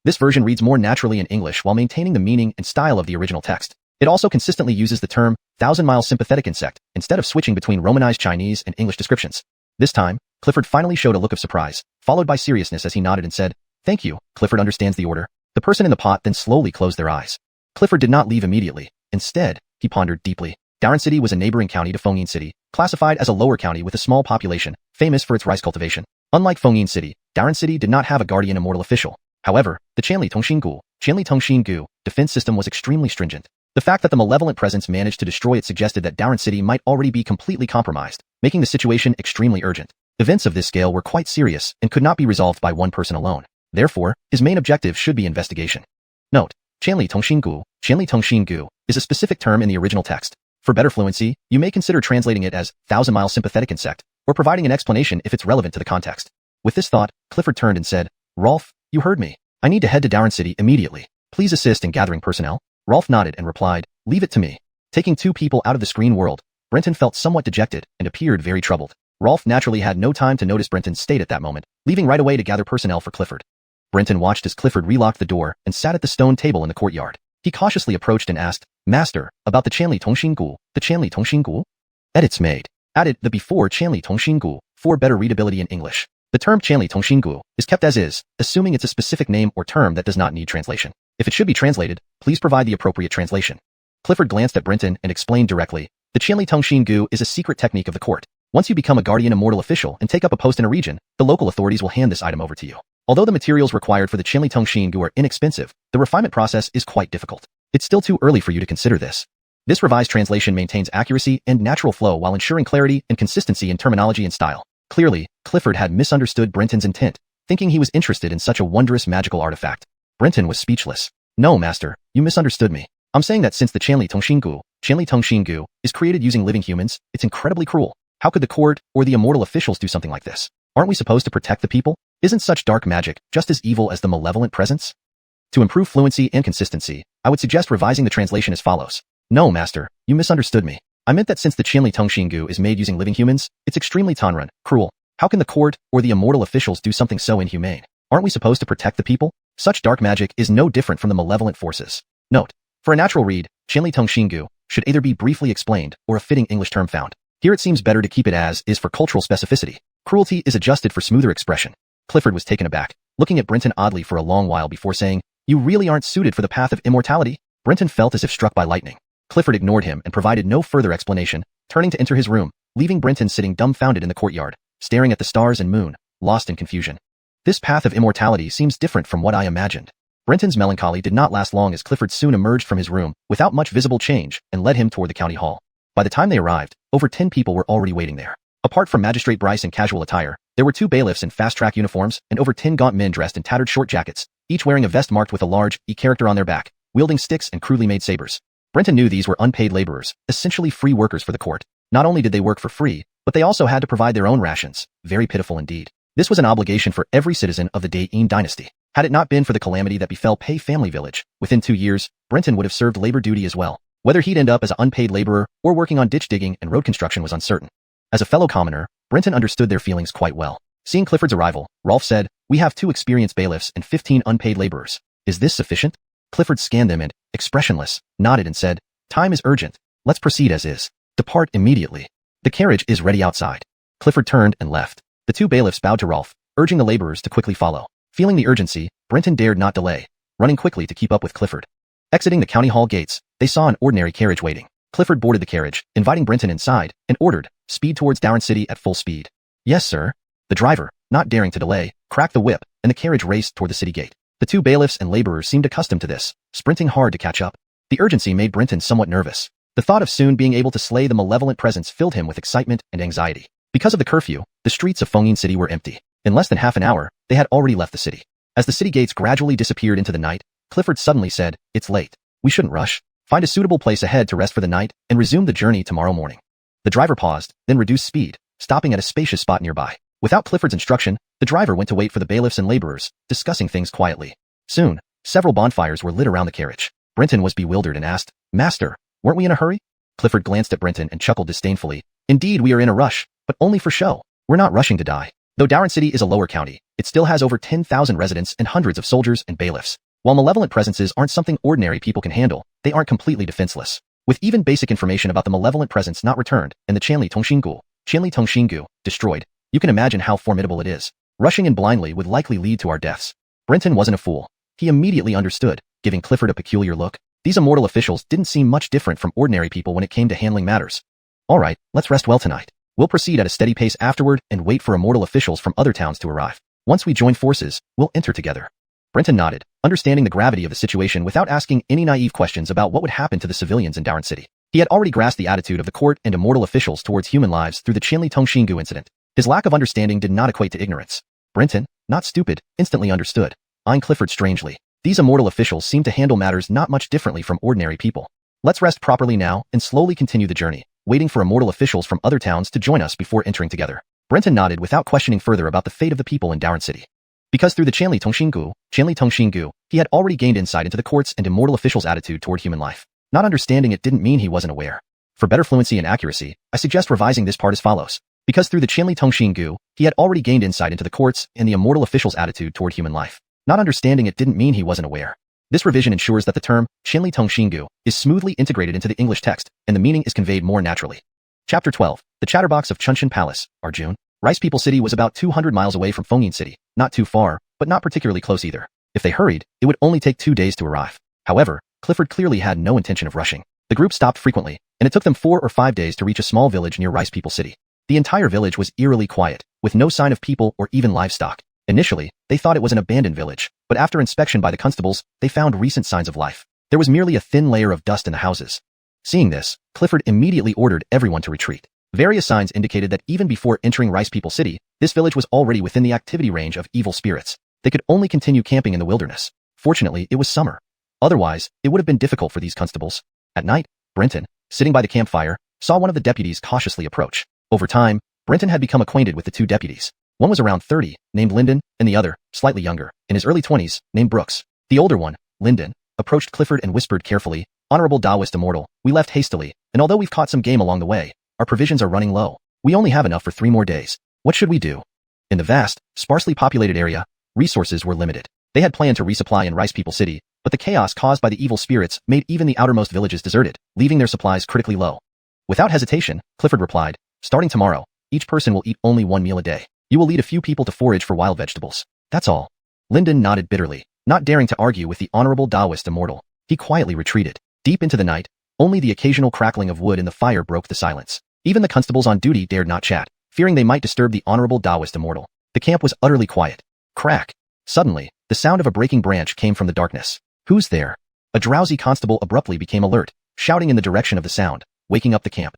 This version reads more naturally in English while maintaining the meaning and style of the original text. It also consistently uses the term 1,000-mile sympathetic insect instead of switching between Romanized Chinese and English descriptions. This time, Clifford finally showed a look of surprise, followed by seriousness as he nodded and said, "Thank you." Clifford understands the order. The person in the pot then slowly closed their eyes. Clifford did not leave immediately. Instead, he pondered deeply. Dowran City was a neighboring county to Fengyin City, classified as a lower county with a small population, famous for its rice cultivation. Unlike Fengyin City, Dowran City did not have a guardian immortal official. However, the Chanli Tongxinggu defense system was extremely stringent. The fact that the malevolent presence managed to destroy it suggested that Dowran City might already be completely compromised, making the situation extremely urgent. Events of this scale were quite serious and could not be resolved by one person alone. Therefore, his main objective should be investigation. Note: Chanli Tongxinggu is a specific term in the original text. For better fluency, you may consider translating it as 1,000-mile sympathetic insect, or providing an explanation if it's relevant to the context. With this thought, Clifford turned and said, "Rolf, you heard me. I need to head to Dowran City immediately. Please assist in gathering personnel." Rolf nodded and replied, "Leave it to me." Taking two people out of the screen world, Brenton felt somewhat dejected and appeared very troubled. Rolf naturally had no time to notice Brenton's state at that moment, leaving right away to gather personnel for Clifford. Brenton watched as Clifford relocked the door and sat at the stone table in the courtyard. He cautiously approached and asked, "Master, about the Chanli Tongxinggu? Edits made. Added the before Chanli Tongxinggu for better readability in English. The term Chanli Tongxinggu is kept as is, assuming it's a specific name or term that does not need translation. If it should be translated, please provide the appropriate translation." Clifford glanced at Brenton and explained directly, "The Chanli Tongxinggu is a secret technique of the court. Once you become a guardian immortal official and take up a post in a region, the local authorities will hand this item over to you. Although the materials required for the Qianli Tongxin Gu are inexpensive, the refinement process is quite difficult. It's still too early for you to consider this. This revised translation maintains accuracy and natural flow while ensuring clarity and consistency in terminology and style. Clearly, Clifford had misunderstood Brenton's intent, thinking he was interested in such a wondrous magical artifact. Brenton was speechless. No, master, you misunderstood me. I'm saying that since the Qianli Tongxin Gu is created using living humans, it's incredibly cruel. How could the court or the immortal officials do something like this? Aren't we supposed to protect the people? Isn't such dark magic just as evil as the malevolent presence? To improve fluency and consistency, I would suggest revising the translation as follows. No, master, you misunderstood me. I meant that since the Qianli Tongxin Gu is made using living humans, it's extremely tanran, cruel. How can the court or the immortal officials do something so inhumane? Aren't we supposed to protect the people? Such dark magic is no different from the malevolent forces. Note: for a natural read, Qianli Tongxin Gu should either be briefly explained or a fitting English term found. Here it seems better to keep it as is for cultural specificity. Cruelty is adjusted for smoother expression. Clifford was taken aback, looking at Brenton oddly for a long while before saying, "You really aren't suited for the path of immortality?" Brenton felt as if struck by lightning. Clifford ignored him and provided no further explanation, turning to enter his room, leaving Brenton sitting dumbfounded in the courtyard, staring at the stars and moon, lost in confusion. This path of immortality seems different from what I imagined. Brenton's melancholy did not last long as Clifford soon emerged from his room, without much visible change, and led him toward the county hall. By the time they arrived, over 10 people were already waiting there. Apart from Magistrate Bryce in casual attire, there were 2 bailiffs in fast-track uniforms and over 10 gaunt men dressed in tattered short jackets, each wearing a vest marked with a large E character on their back, wielding sticks and crudely made sabers. Brenton knew these were unpaid laborers, essentially free workers for the court. Not only did they work for free, but they also had to provide their own rations. Very pitiful indeed. This was an obligation for every citizen of the Dain dynasty. Had it not been for the calamity that befell Pei Village, within 2 years, Brenton would have served labor duty as well. Whether he'd end up as an unpaid laborer or working on ditch digging and road construction was uncertain. As a fellow commoner, Brenton understood their feelings quite well. Seeing Clifford's arrival, Rolf said, "We have 2 experienced bailiffs and 15 unpaid laborers. Is this sufficient?" Clifford scanned them and, expressionless, nodded and said, "Time is urgent. Let's proceed as is. Depart immediately. The carriage is ready outside." Clifford turned and left. The 2 bailiffs bowed to Rolf, urging the laborers to quickly follow. Feeling the urgency, Brenton dared not delay, running quickly to keep up with Clifford. Exiting the county hall gates, they saw an ordinary carriage waiting. Clifford boarded the carriage, inviting Brenton inside, and ordered, "Speed towards Down City at full speed." "Yes, sir." The driver, not daring to delay, cracked the whip, and the carriage raced toward the city gate. The 2 bailiffs and laborers seemed accustomed to this, sprinting hard to catch up. The urgency made Brenton somewhat nervous. The thought of soon being able to slay the malevolent presence filled him with excitement and anxiety. Because of the curfew, the streets of Fengyin City were empty. In less than half an hour, they had already left the city. As the city gates gradually disappeared into the night, Clifford suddenly said, "It's late. We shouldn't rush. Find a suitable place ahead to rest for the night and resume the journey tomorrow morning." The driver paused, then reduced speed, stopping at a spacious spot nearby. Without Clifford's instruction, the driver went to wait for the bailiffs and laborers, discussing things quietly. Soon, several bonfires were lit around the carriage. Brenton was bewildered and asked, "Master, weren't we in a hurry?" Clifford glanced at Brenton and chuckled disdainfully. "Indeed, we are in a rush, but only for show. We're not rushing to die." Though Down City is a lower county, it still has over 10,000 residents and hundreds of soldiers and bailiffs. While malevolent presences aren't something ordinary people can handle, they aren't completely defenseless. With even basic information about the malevolent presence not returned and the Qianli Tongxin Gu destroyed, you can imagine how formidable it is. Rushing in blindly would likely lead to our deaths. Brenton wasn't a fool. He immediately understood, giving Clifford a peculiar look. These immortal officials didn't seem much different from ordinary people when it came to handling matters. "All right, let's rest well tonight. We'll proceed at a steady pace afterward and wait for immortal officials from other towns to arrive. Once we join forces, we'll enter together." Brenton nodded, understanding the gravity of the situation without asking any naive questions about what would happen to the civilians in Down City. He had already grasped the attitude of the court and immortal officials towards human lives through the Qianli Tongxin Gu incident. His lack of understanding did not equate to ignorance. Brenton, not stupid, instantly understood, eyeing Clifford strangely. These immortal officials seemed to handle matters not much differently from ordinary people. "Let's rest properly now and slowly continue the journey, waiting for immortal officials from other towns to join us before entering together." Brenton nodded without questioning further about the fate of the people in Down City. Because through the Qianli Tongxin Gu, he had already gained insight into the court's and immortal officials' attitude toward human life. Not understanding it didn't mean he wasn't aware. For better fluency and accuracy, I suggest revising this part as follows. Because through the Qianli Tongxin Gu, he had already gained insight into the court's and the immortal officials' attitude toward human life. Not understanding it didn't mean he wasn't aware. This revision ensures that the term Qianli Tongxin Gu is smoothly integrated into the English text, and the meaning is conveyed more naturally. Chapter 12. The Chatterbox of Chunshan Palace, Arjun. Rice People City was about 200 miles away from Fengyin City, not too far, but not particularly close either. If they hurried, it would only take 2 days to arrive. However, Clifford clearly had no intention of rushing. The group stopped frequently, and it took them 4 or 5 days to reach a small village near Rice People City. The entire village was eerily quiet, with no sign of people or even livestock. Initially, they thought it was an abandoned village, but after inspection by the constables, they found recent signs of life. There was merely a thin layer of dust in the houses. Seeing this, Clifford immediately ordered everyone to retreat. Various signs indicated that even before entering Rice People City, this village was already within the activity range of evil spirits. They could only continue camping in the wilderness. Fortunately, it was summer. Otherwise, it would have been difficult for these constables. At night, Brenton, sitting by the campfire, saw one of the deputies cautiously approach. Over time, Brenton had become acquainted with the two deputies. One was around 30, named Lyndon, and the other, slightly younger, in his early 20s, named Brooks. The older one, Lyndon, approached Clifford and whispered carefully, "Honorable Taoist Immortal, we left hastily, and although we've caught some game along the way, our provisions are running low. We only have enough for 3 more days. What should we do?" In the vast, sparsely populated area, resources were limited. They had planned to resupply in Rice People City, but the chaos caused by the evil spirits made even the outermost villages deserted, leaving their supplies critically low. Without hesitation, Clifford replied, "Starting tomorrow, each person will eat only 1 meal a day. You will lead a few people to forage for wild vegetables. That's all." Lyndon nodded bitterly, not daring to argue with the Honorable Taoist Immortal. He quietly retreated. Deep into the night, only the occasional crackling of wood in the fire broke the silence. Even the constables on duty dared not chat, fearing they might disturb the Honorable Taoist Immortal. The camp was utterly quiet. Crack! Suddenly, the sound of a breaking branch came from the darkness. "Who's there?" A drowsy constable abruptly became alert, shouting in the direction of the sound, waking up the camp.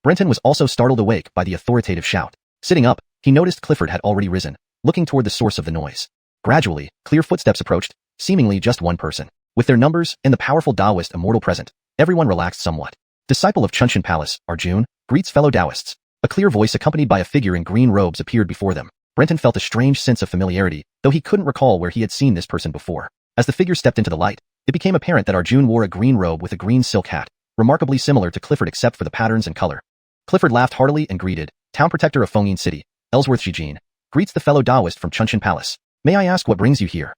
Brenton was also startled awake by the authoritative shout. Sitting up, he noticed Clifford had already risen, looking toward the source of the noise. Gradually, clear footsteps approached, seemingly just one person. With their numbers and the powerful Taoist Immortal present, everyone relaxed somewhat. "Disciple of Xuanhuan Palace, Arjun, greets fellow Taoists." A clear voice accompanied by a figure in green robes appeared before them. Brenton felt a strange sense of familiarity, though he couldn't recall where he had seen this person before. As the figure stepped into the light, it became apparent that Arjun wore a green robe with a green silk hat, remarkably similar to Clifford except for the patterns and color. Clifford laughed heartily and greeted, "Town Protector of Fengyin City, Ellsworth Xiuxian, greets the fellow Taoist from Xuanhuan Palace. May I ask what brings you here?"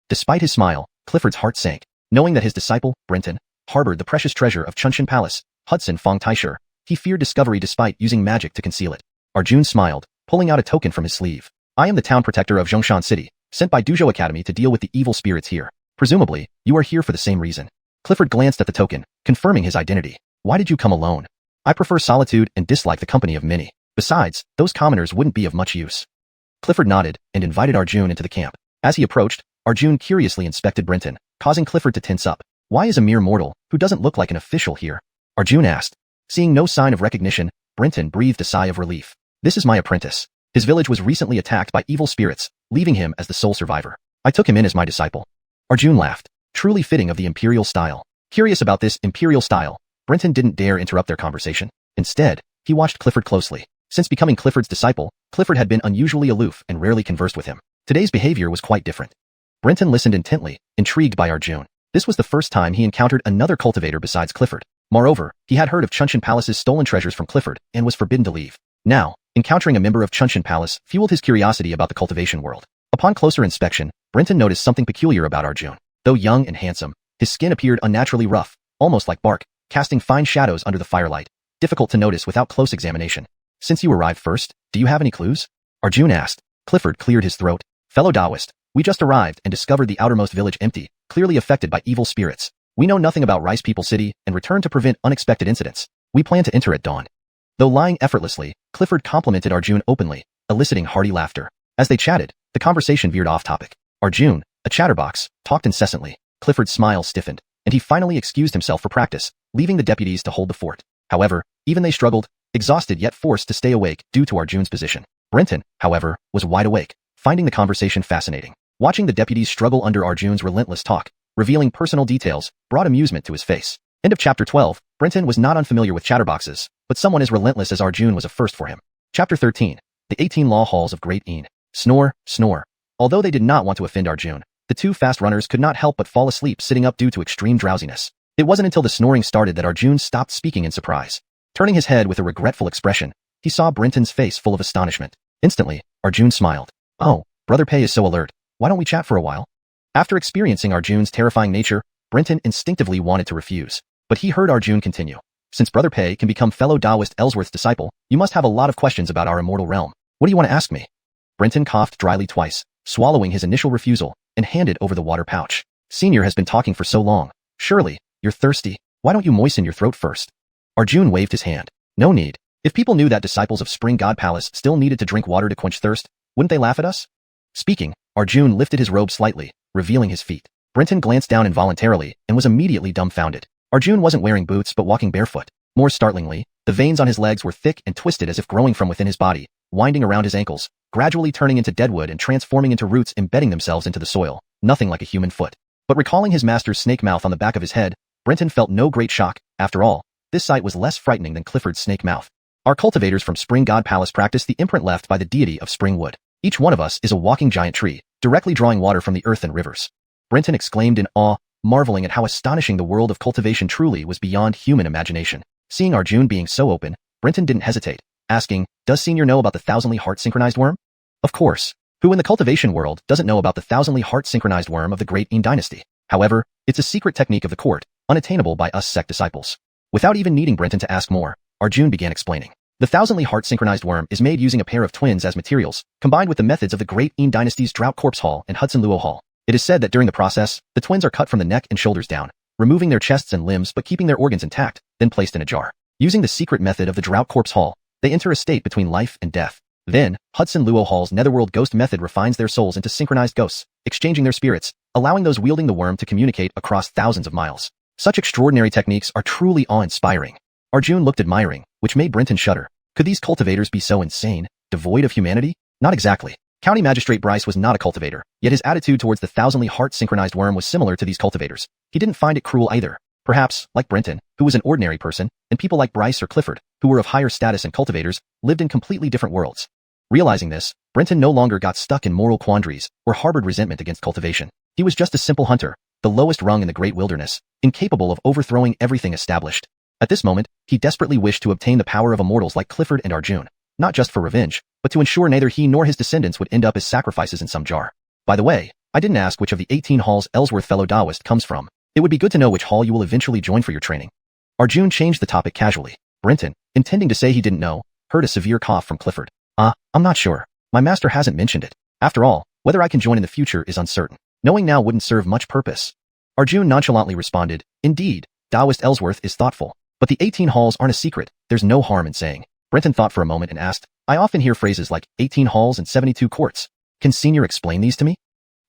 Despite his smile, Clifford's heart sank, knowing that his disciple, Brenton, harbored the precious treasure of Xuanhuan Palace, Hudson Fong Taisher. He feared discovery despite using magic to conceal it. Arjun smiled, pulling out a token from his sleeve. "I am the town protector of Zhongshan City, sent by Duzhou Academy to deal with the evil spirits here. Presumably, you are here for the same reason." Clifford glanced at the token, confirming his identity. "Why did you come alone?" "I prefer solitude and dislike the company of many. Besides, those commoners wouldn't be of much use." Clifford nodded and invited Arjun into the camp. As he approached, Arjun curiously inspected Brenton, causing Clifford to tense up. "Why is a mere mortal, who doesn't look like an official here?" Arjun asked. Seeing no sign of recognition, Brenton breathed a sigh of relief. "This is my apprentice. His village was recently attacked by evil spirits, leaving him as the sole survivor. I took him in as my disciple." Arjun laughed, truly fitting of the imperial style. Curious about this imperial style, Brenton didn't dare interrupt their conversation. Instead, he watched Clifford closely. Since becoming Clifford's disciple, Clifford had been unusually aloof and rarely conversed with him. Today's behavior was quite different. Brenton listened intently, intrigued by Arjun. This was the first time he encountered another cultivator besides Clifford. Moreover, he had heard of Xuanhuan Palace's stolen treasures from Clifford and was forbidden to leave. Now, encountering a member of Xuanhuan Palace fueled his curiosity about the cultivation world. Upon closer inspection, Brenton noticed something peculiar about Arjun. Though young and handsome, his skin appeared unnaturally rough, almost like bark, casting fine shadows under the firelight, difficult to notice without close examination. "Since you arrived first, do you have any clues?" Arjun asked. Clifford cleared his throat. "Fellow Taoist, we just arrived and discovered the outermost village empty, clearly affected by evil spirits. We know nothing about Rice People City and returned to prevent unexpected incidents. We plan to enter at dawn." Though lying effortlessly, Clifford complimented Arjun openly, eliciting hearty laughter. As they chatted, the conversation veered off topic. Arjun, a chatterbox, talked incessantly. Clifford's smile stiffened, and he finally excused himself for practice, leaving the deputies to hold the fort. However, even they struggled, exhausted yet forced to stay awake due to Arjun's position. Brenton, however, was wide awake, finding the conversation fascinating. Watching the deputies struggle under Arjun's relentless talk, revealing personal details, brought amusement to his face. End of chapter 12. Brenton was not unfamiliar with chatterboxes, but someone as relentless as Arjun was a first for him. Chapter 13. The 18 Law Halls of Great Een. Snore, snore. Although they did not want to offend Arjun, the two fast runners could not help but fall asleep sitting up due to extreme drowsiness. It wasn't until the snoring started that Arjun stopped speaking in surprise. Turning his head with a regretful expression, he saw Brenton's face full of astonishment. Instantly, Arjun smiled. "Oh, Brother Pei is so alert. Why don't we chat for a while?" After experiencing Arjun's terrifying nature, Brenton instinctively wanted to refuse. But he heard Arjun continue. "Since Brother Pei can become fellow Taoist Ellsworth's disciple, you must have a lot of questions about our immortal realm. What do you want to ask me?" Brenton coughed dryly twice, swallowing his initial refusal, and handed over the water pouch. "Senior has been talking for so long. Surely, you're thirsty. Why don't you moisten your throat first?" Arjun waved his hand. "No need. If people knew that disciples of Spring God Palace still needed to drink water to quench thirst, wouldn't they laugh at us? Speaking, Arjun lifted his robe slightly, revealing his feet. Brenton glanced down involuntarily and was immediately dumbfounded. Arjun wasn't wearing boots but walking barefoot. More startlingly, the veins on his legs were thick and twisted as if growing from within his body, winding around his ankles, gradually turning into deadwood and transforming into roots embedding themselves into the soil, nothing like a human foot. But recalling his master's snake mouth on the back of his head, Brenton felt no great shock. After all, this sight was less frightening than Clifford's snake mouth. Our cultivators from Spring God Palace practice the imprint left by the deity of spring wood. Each one of us is a walking giant tree, directly drawing water from the earth and rivers. Brenton exclaimed in awe, marveling at how astonishing the world of cultivation truly was beyond human imagination. Seeing Arjun being so open, Brenton didn't hesitate, asking, "Does Senior know about the thousandly heart-synchronized worm?" Of course. Who in the cultivation world doesn't know about the thousandly heart-synchronized worm of the Great Yin Dynasty? However, it's a secret technique of the court, unattainable by us sect disciples. Without even needing Brenton to ask more, Arjun began explaining. The thousandly heart-synchronized worm is made using a pair of twins as materials, combined with the methods of the Great Yin Dynasty's Drought Corpse Hall and Hudson Luo Hall. It is said that during the process, the twins are cut from the neck and shoulders down, removing their chests and limbs but keeping their organs intact, then placed in a jar. Using the secret method of the Drought Corpse Hall, they enter a state between life and death. Then, Hudson Luo Hall's Netherworld Ghost method refines their souls into synchronized ghosts, exchanging their spirits, allowing those wielding the worm to communicate across thousands of miles. Such extraordinary techniques are truly awe-inspiring. Arjun looked admiring, which made Brenton shudder. Could these cultivators be so insane, devoid of humanity? Not exactly. County Magistrate Bryce was not a cultivator, yet his attitude towards the thousandly heart-synchronized worm was similar to these cultivators. He didn't find it cruel either. Perhaps, like Brenton, who was an ordinary person, and people like Bryce or Clifford, who were of higher status and cultivators, lived in completely different worlds. Realizing this, Brenton no longer got stuck in moral quandaries or harbored resentment against cultivation. He was just a simple hunter, the lowest rung in the great wilderness, incapable of overthrowing everything established. At this moment, he desperately wished to obtain the power of immortals like Clifford and Arjun, not just for revenge, but to ensure neither he nor his descendants would end up as sacrifices in some jar. By the way, I didn't ask which of the 18 halls Ellsworth fellow Taoist comes from. It would be good to know which hall you will eventually join for your training. Arjun changed the topic casually. Brenton, intending to say he didn't know, heard a severe cough from Clifford. I'm not sure. My master hasn't mentioned it. After all, whether I can join in the future is uncertain. Knowing now wouldn't serve much purpose. Arjun nonchalantly responded, indeed, Taoist Ellsworth is thoughtful. But the 18 halls aren't a secret, there's no harm in saying. Brenton thought for a moment and asked, I often hear phrases like 18 halls and 72 courts. Can Senior explain these to me?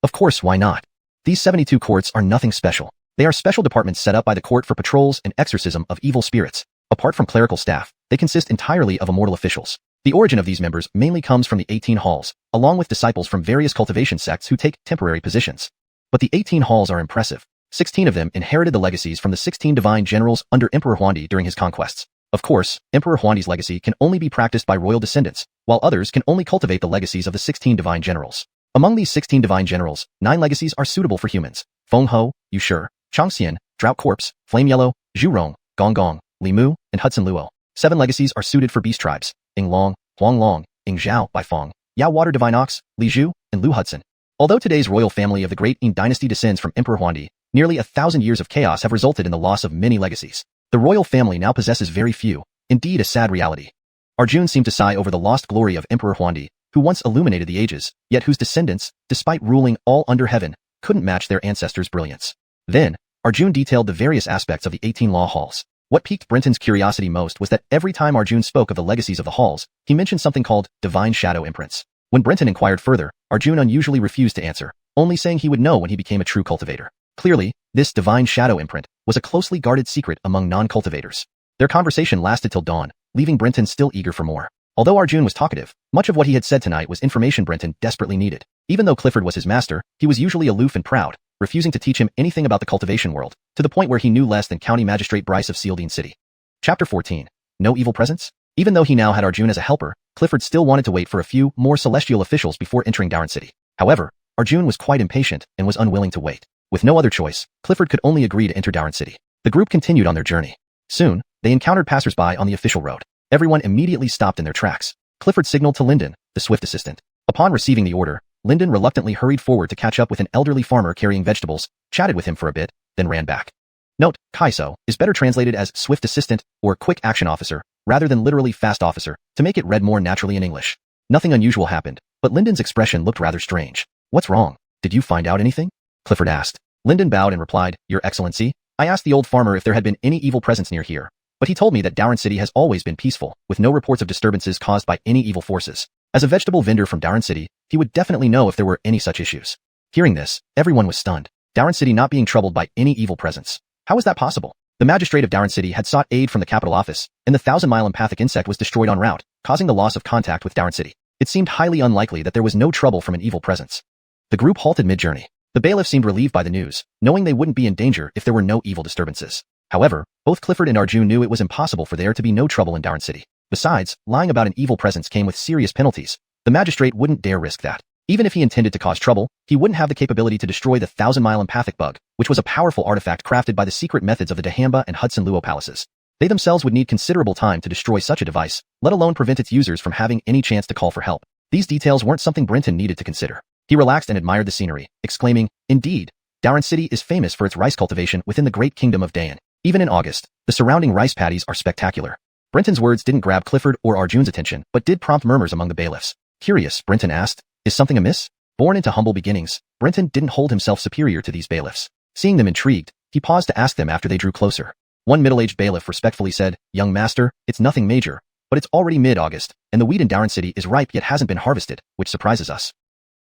Of course, why not? These 72 courts are nothing special. They are special departments set up by the court for patrols and exorcism of evil spirits. Apart from clerical staff, they consist entirely of immortal officials. The origin of these members mainly comes from the 18 halls, along with disciples from various cultivation sects who take temporary positions. But the 18 halls are impressive. 16 of them inherited the legacies from the 16 divine generals under Emperor Huandi during his conquests. Of course, Emperor Huandi's legacy can only be practiced by royal descendants, while others can only cultivate the legacies of the 16 divine generals. Among these 16 divine generals, 9 legacies are suitable for humans. Feng Ho, Yushi, Xiuxian, Drought Corpse, Flame Yellow, Zhurong, Gong Gong, Li Mu, and Hudson Luo. 7 legacies are suited for beast tribes. Ing Long, Huang Long, Ing Zhao by Fong, Yao Water Divine Ox, Li Zhu, and Lu Hudson. Although today's royal family of the Great Yin Dynasty descends from Emperor Huandi, nearly 1,000 years of chaos have resulted in the loss of many legacies. The royal family now possesses very few, indeed a sad reality. Arjun seemed to sigh over the lost glory of Emperor Huandi, who once illuminated the ages, yet whose descendants, despite ruling all under heaven, couldn't match their ancestors' brilliance. Then, Arjun detailed the various aspects of the 18 law halls. What piqued Brenton's curiosity most was that every time Arjun spoke of the legacies of the halls, he mentioned something called divine shadow imprints. When Brenton inquired further, Arjun unusually refused to answer, only saying he would know when he became a true cultivator. Clearly, this divine shadow imprint was a closely guarded secret among non-cultivators. Their conversation lasted till dawn, leaving Brenton still eager for more. Although Arjun was talkative, much of what he had said tonight was information Brenton desperately needed. Even though Clifford was his master, he was usually aloof and proud, refusing to teach him anything about the cultivation world, to the point where he knew less than County Magistrate Bryce of Sealdean City. Chapter 14. No Evil Presence? Even though he now had Arjun as a helper, Clifford still wanted to wait for a few more celestial officials before entering Darren City. However, Arjun was quite impatient and was unwilling to wait. With no other choice, Clifford could only agree to enter Darren City. The group continued on their journey. Soon, they encountered passersby on the official road. Everyone immediately stopped in their tracks. Clifford signaled to Lyndon, the swift assistant. Upon receiving the order, Lyndon reluctantly hurried forward to catch up with an elderly farmer carrying vegetables, chatted with him for a bit, then ran back. Note, Kaiso is better translated as swift assistant or quick action officer, rather than literally fast officer, to make it read more naturally in English. Nothing unusual happened, but Lyndon's expression looked rather strange. What's wrong? Did you find out anything? Clifford asked. Lyndon bowed and replied, Your Excellency, I asked the old farmer if there had been any evil presence near here, but but he told me that Daran City has always been peaceful, with no reports of disturbances caused by any evil forces. As a vegetable vendor from Daran City, he would definitely know if there were any such issues. Hearing this, everyone was stunned. Daran City not being troubled by any evil presence. How was that possible? The magistrate of Daran City had sought aid from the capital office, and the 1,000-mile empathic insect was destroyed en route, causing the loss of contact with Daran City. It seemed highly unlikely that there was no trouble from an evil presence. The group halted mid-journey. The bailiff seemed relieved by the news, knowing they wouldn't be in danger if there were no evil disturbances. However, both Clifford and Arjun knew it was impossible for there to be no trouble in Daran City. Besides, lying about an evil presence came with serious penalties. The magistrate wouldn't dare risk that. Even if he intended to cause trouble, he wouldn't have the capability to destroy the 1,000-mile empathic bug, which was a powerful artifact crafted by the secret methods of the Dahamba and Hudson Luo palaces. They themselves would need considerable time to destroy such a device, let alone prevent its users from having any chance to call for help. These details weren't something Brenton needed to consider. He relaxed and admired the scenery, exclaiming, "Indeed, Daran City is famous for its rice cultivation within the great kingdom of Dayan. Even in August, the surrounding rice paddies are spectacular." Brenton's words didn't grab Clifford or Arjun's attention, but did prompt murmurs among the bailiffs. Curious, Brenton asked, "Is something amiss?" Born into humble beginnings, Brenton didn't hold himself superior to these bailiffs. Seeing them intrigued, he paused to ask them after they drew closer. One middle-aged bailiff respectfully said, "Young master, it's nothing major, but it's already mid-August, and the wheat in Daran City is ripe yet hasn't been harvested, which surprises us."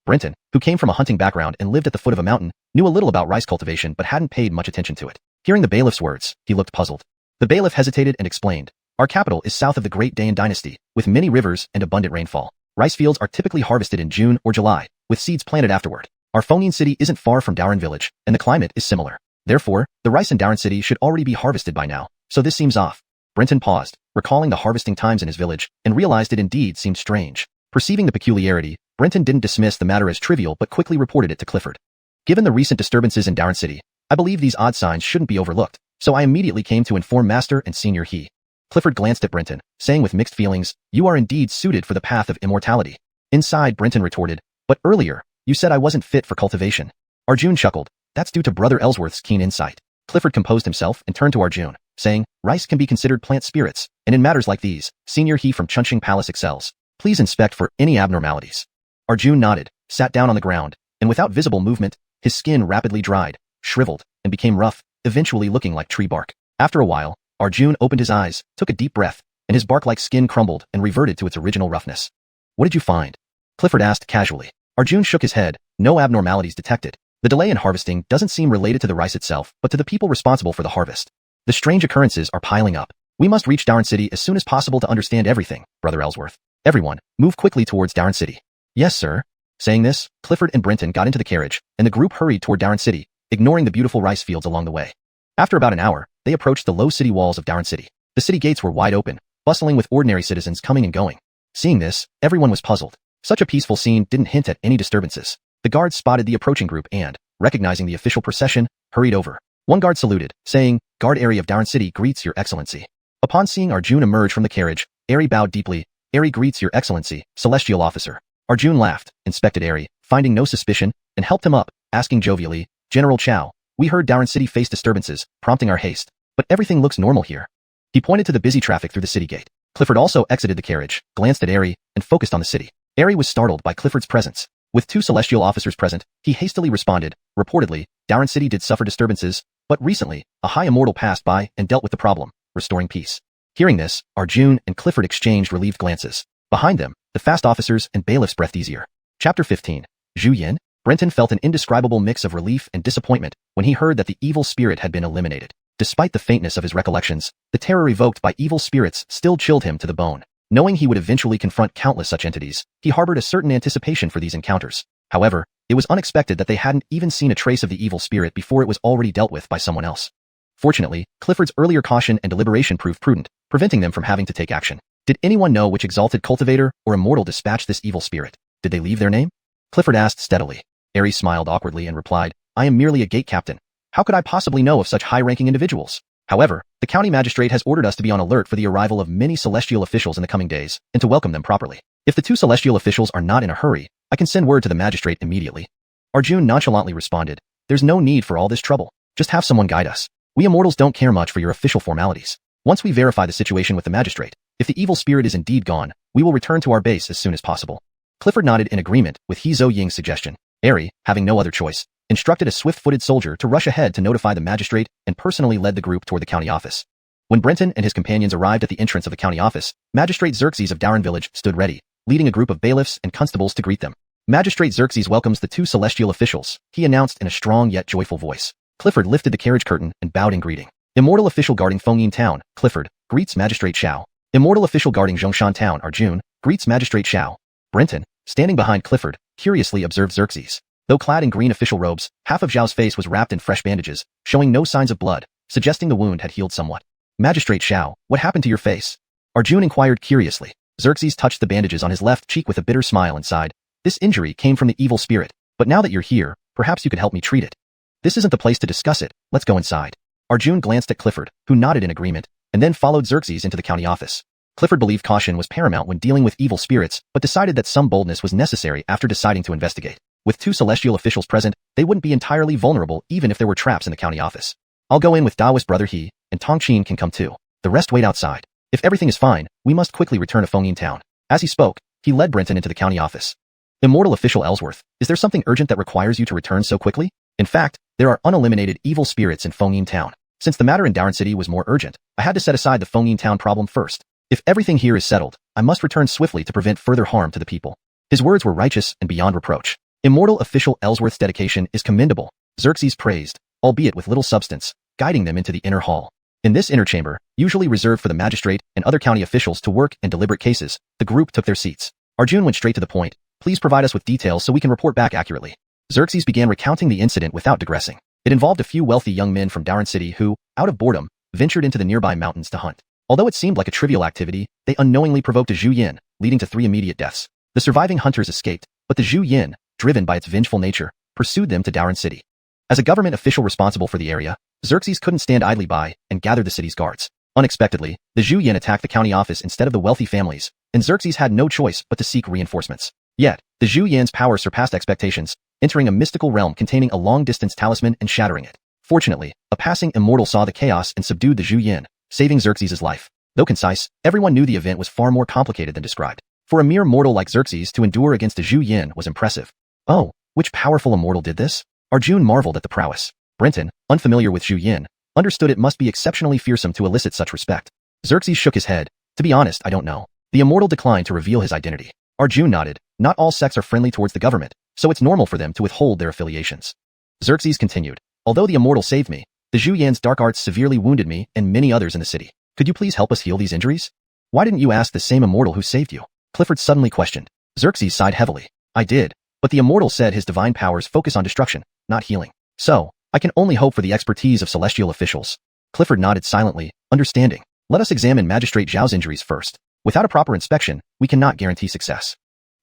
Brenton, who came from a hunting background and lived at the foot of a mountain, knew a little about rice cultivation but hadn't paid much attention to it. Hearing the bailiff's words, he looked puzzled. The bailiff hesitated and explained, "Our capital is south of the Great Dayan Dynasty, with many rivers and abundant rainfall. Rice fields are typically harvested in June or July, with seeds planted afterward. Our Phongin city isn't far from Daran Village, and the climate is similar. Therefore, the rice in Daran City should already be harvested by now, so this seems off." Brenton paused, recalling the harvesting times in his village, and realized it indeed seemed strange. Perceiving the peculiarity, Brenton didn't dismiss the matter as trivial but quickly reported it to Clifford. "Given the recent disturbances in Daran City, I believe these odd signs shouldn't be overlooked, so I immediately came to inform Master and Senior He." Clifford glanced at Brenton, saying with mixed feelings, "You are indeed suited for the path of immortality." Inside, Brenton retorted, "But earlier, you said I wasn't fit for cultivation." Arjun chuckled, "That's due to Brother Ellsworth's keen insight." Clifford composed himself and turned to Arjun, saying, "Rice can be considered plant spirits, and in matters like these, Senior He from Chunching Palace excels. Please inspect for any abnormalities." Arjun nodded, sat down on the ground, and without visible movement, his skin rapidly dried, shriveled, and became rough, eventually looking like tree bark. After a while, Arjun opened his eyes, took a deep breath, and his bark-like skin crumbled and reverted to its original roughness. "What did you find?" Clifford asked casually. Arjun shook his head, no abnormalities detected. The delay in harvesting doesn't seem related to the rice itself, but to the people responsible for the harvest. The strange occurrences are piling up. We must reach Daran City as soon as possible to understand everything, Brother Ellsworth. Everyone, move quickly towards Daran City. "Yes, sir." Saying this, Clifford and Brenton got into the carriage, and the group hurried toward Daran City, ignoring the beautiful rice fields along the way. After about an hour, they approached the low city walls of Daran City. The city gates were wide open, bustling with ordinary citizens coming and going. Seeing this, everyone was puzzled. Such a peaceful scene didn't hint at any disturbances. The guards spotted the approaching group and, recognizing the official procession, hurried over. One guard saluted, saying, "Guard Airy of Daran City greets your excellency." Upon seeing Arjun emerge from the carriage, Airy bowed deeply. "Airy greets your excellency, celestial officer." Arjun laughed, inspected Airy, finding no suspicion, and helped him up, asking jovially, "General Chow, we heard Daran City faced disturbances, prompting our haste, but everything looks normal here." He pointed to the busy traffic through the city gate. Clifford also exited the carriage, glanced at Airy, and focused on the city. Airy was startled by Clifford's presence. With two celestial officers present, he hastily responded, "Reportedly, Daran City did suffer disturbances, but recently, a high immortal passed by and dealt with the problem, restoring peace." Hearing this, Arjun and Clifford exchanged relieved glances. Behind them, the fast officers and bailiffs breathed easier. Chapter 15. Xiuxian. Brenton felt an indescribable mix of relief and disappointment when he heard that the evil spirit had been eliminated. Despite the faintness of his recollections, the terror evoked by evil spirits still chilled him to the bone. Knowing he would eventually confront countless such entities, he harbored a certain anticipation for these encounters. However, it was unexpected that they hadn't even seen a trace of the evil spirit before it was already dealt with by someone else. Fortunately, Clifford's earlier caution and deliberation proved prudent, preventing them from having to take action. Did anyone know which exalted cultivator or immortal dispatched this evil spirit? Did they leave their name? Clifford asked steadily. Airy smiled awkwardly and replied, "I am merely a gate captain. How could I possibly know of such high-ranking individuals? However, the county magistrate has ordered us to be on alert for the arrival of many celestial officials in the coming days, and to welcome them properly. If the two celestial officials are not in a hurry, I can send word to the magistrate immediately." Arjun nonchalantly responded, "There's no need for all this trouble. Just have someone guide us. We immortals don't care much for your official formalities. Once we verify the situation with the magistrate, if the evil spirit is indeed gone, we will return to our base as soon as possible." Clifford nodded in agreement with He Zhou Ying's suggestion. Airy, having no other choice, instructed a swift-footed soldier to rush ahead to notify the magistrate and personally led the group toward the county office. When Brenton and his companions arrived at the entrance of the county office, Magistrate Xerxes of Darren Village stood ready, leading a group of bailiffs and constables to greet them. Magistrate Xerxes welcomes the two celestial officials, he announced in a strong yet joyful voice. Clifford lifted the carriage curtain and bowed in greeting. Immortal official guarding Fengyin Town, Clifford, greets Magistrate Xiao. Immortal official guarding Zhongshan Town, Arjun, greets Magistrate Xiao. Brenton, standing behind Clifford, curiously observed Xerxes. Though clad in green official robes, half of Xiao's face was wrapped in fresh bandages, showing no signs of blood, suggesting the wound had healed somewhat. Magistrate Xiao, what happened to your face? Arjun inquired curiously. Xerxes touched the bandages on his left cheek with a bitter smile and sighed. This injury came from the evil spirit, but now that you're here, perhaps you could help me treat it. This isn't the place to discuss it, let's go inside. Arjun glanced at Clifford, who nodded in agreement, and then followed Xerxes into the county office. Clifford believed caution was paramount when dealing with evil spirits, but decided that some boldness was necessary after deciding to investigate. With two celestial officials present, they wouldn't be entirely vulnerable even if there were traps in the county office. I'll go in with Daoist brother He, and Tongqin can come too. The rest wait outside. If everything is fine, we must quickly return to Fengyin Town. As he spoke, he led Brenton into the county office. Immortal official Ellsworth, is there something urgent that requires you to return so quickly? In fact, there are uneliminated evil spirits in Fengyin Town. Since the matter in Darren City was more urgent, I had to set aside the Fengyin Town problem first. If everything here is settled, I must return swiftly to prevent further harm to the people. His words were righteous and beyond reproach. Immortal official Ellsworth's dedication is commendable, Xerxes praised, albeit with little substance, guiding them into the inner hall. In this inner chamber, usually reserved for the magistrate and other county officials to work and deliberate cases, the group took their seats. Arjun went straight to the point. Please provide us with details so we can report back accurately. Xerxes began recounting the incident without digressing. It involved a few wealthy young men from Darren City who, out of boredom, ventured into the nearby mountains to hunt. Although it seemed like a trivial activity, they unknowingly provoked a xiuxian, leading to 3 immediate deaths. The surviving hunters escaped, but the xiuxian, driven by its vengeful nature, pursued them to Darren City. As a government official responsible for the area, Xerxes couldn't stand idly by and gathered the city's guards. Unexpectedly, the xiuxian attacked the county office instead of the wealthy families, and Xerxes had no choice but to seek reinforcements. Yet, the xiuxian's power surpassed expectations, entering a mystical realm containing a long-distance talisman and shattering it. Fortunately, a passing immortal saw the chaos and subdued the xiuxian, saving Xerxes' life. Though concise, everyone knew the event was far more complicated than described. For a mere mortal like Xerxes to endure against a xiuxian was impressive. Oh, which powerful immortal did this? Arjun marveled at the prowess. Brenton, unfamiliar with xiuxian, understood it must be exceptionally fearsome to elicit such respect. Xerxes shook his head. To be honest, I don't know. The immortal declined to reveal his identity. Arjun nodded. Not all sects are friendly towards the government, so it's normal for them to withhold their affiliations. Xerxes continued. Although the immortal saved me, the xiuxian's dark arts severely wounded me and many others in the city. Could you please help us heal these injuries? Why didn't you ask the same immortal who saved you? Clifford suddenly questioned. Xerxes sighed heavily. I did, but the immortal said his divine powers focus on destruction, not healing. So, I can only hope for the expertise of celestial officials. Clifford nodded silently, understanding. Let us examine Magistrate Zhao's injuries first. Without a proper inspection, we cannot guarantee success.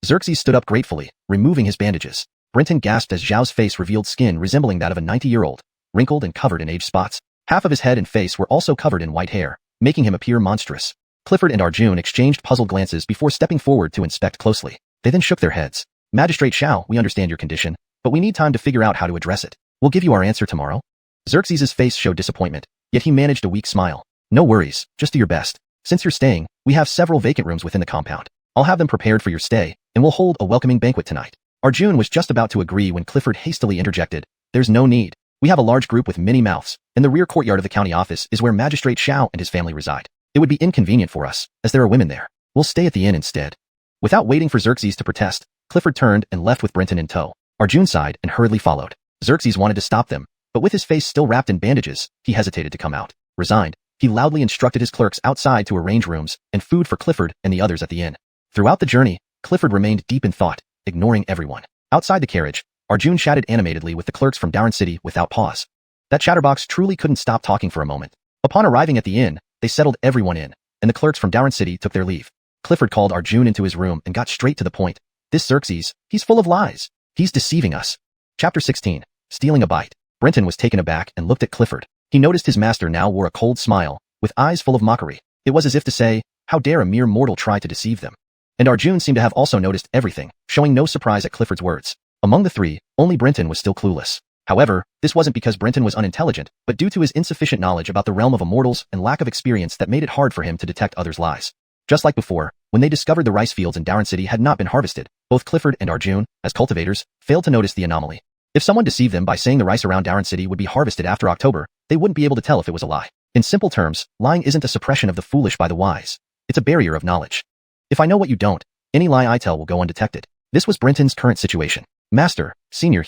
Xerxes stood up gratefully, removing his bandages. Brenton gasped as Zhao's face revealed skin resembling that of a 90-year-old, wrinkled and covered in age spots. Half of his head and face were also covered in white hair, making him appear monstrous. Clifford and Arjun exchanged puzzled glances before stepping forward to inspect closely. They then shook their heads. Magistrate Xiao, we understand your condition, but we need time to figure out how to address it. We'll give you our answer tomorrow. Xerxes' face showed disappointment, yet he managed a weak smile. No worries, just do your best. Since you're staying, we have several vacant rooms within the compound. I'll have them prepared for your stay, and we'll hold a welcoming banquet tonight. Arjun was just about to agree when Clifford hastily interjected. There's no need. We have a large group with many mouths, and the rear courtyard of the county office is where Magistrate Xiao and his family reside. It would be inconvenient for us, as there are women there. We'll stay at the inn instead. Without waiting for Xerxes to protest, Clifford turned and left with Brenton in tow. Arjun sighed and hurriedly followed. Xerxes wanted to stop them, but with his face still wrapped in bandages, he hesitated to come out. Resigned, he loudly instructed his clerks outside to arrange rooms and food for Clifford and the others at the inn. Throughout the journey, Clifford remained deep in thought, ignoring everyone. Outside the carriage, Arjun chatted animatedly with the clerks from Darren City without pause. That chatterbox truly couldn't stop talking for a moment. Upon arriving at the inn, they settled everyone in, and the clerks from Darren City took their leave. Clifford called Arjun into his room and got straight to the point. This Xerxes, he's full of lies. He's deceiving us. Chapter 16. Stealing a bite. Brenton was taken aback and looked at Clifford. He noticed his master now wore a cold smile, with eyes full of mockery. It was as if to say, how dare a mere mortal try to deceive them? And Arjun seemed to have also noticed everything, showing no surprise at Clifford's words. Among the three, only Brenton was still clueless. However, this wasn't because Brenton was unintelligent, but due to his insufficient knowledge about the realm of immortals and lack of experience that made it hard for him to detect others' lies. Just like before, when they discovered the rice fields in Darren City had not been harvested, both Clifford and Arjun, as cultivators, failed to notice the anomaly. If someone deceived them by saying the rice around Darren City would be harvested after October, they wouldn't be able to tell if it was a lie. In simple terms, lying isn't a suppression of the foolish by the wise. It's a barrier of knowledge. If I know what you don't, any lie I tell will go undetected. This was Brenton's current situation. Master, Senior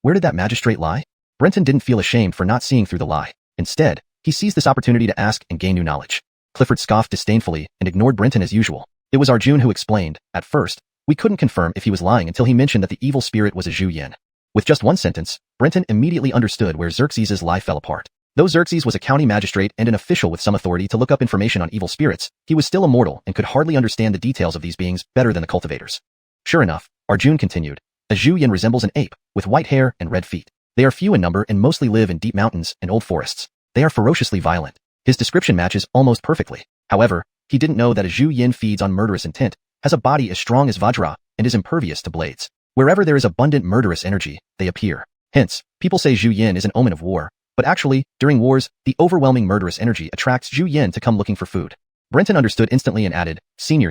where did that magistrate lie? Brenton didn't feel ashamed for not seeing through the lie. Instead, he seized this opportunity to ask and gain new knowledge. Clifford scoffed disdainfully and ignored Brenton as usual. It was Arjun who explained. At first, we couldn't confirm if he was lying until he mentioned that the evil spirit was a xiuxian. With just one sentence, Brenton immediately understood where Xerxes' lie fell apart. Though Xerxes was a county magistrate and an official with some authority to look up information on evil spirits, he was still a mortal and could hardly understand the details of these beings better than the cultivators. Sure enough, Arjun continued, a xiuxian resembles an ape, with white hair and red feet. They are few in number and mostly live in deep mountains and old forests. They are ferociously violent. His description matches almost perfectly. However, he didn't know that a xiuxian feeds on murderous intent, has a body as strong as Vajra, and is impervious to blades. Wherever there is abundant murderous energy, they appear. Hence, people say xiuxian is an omen of war, but actually, during wars, the overwhelming murderous energy attracts xiuxian to come looking for food. Brenton understood instantly and added, Senior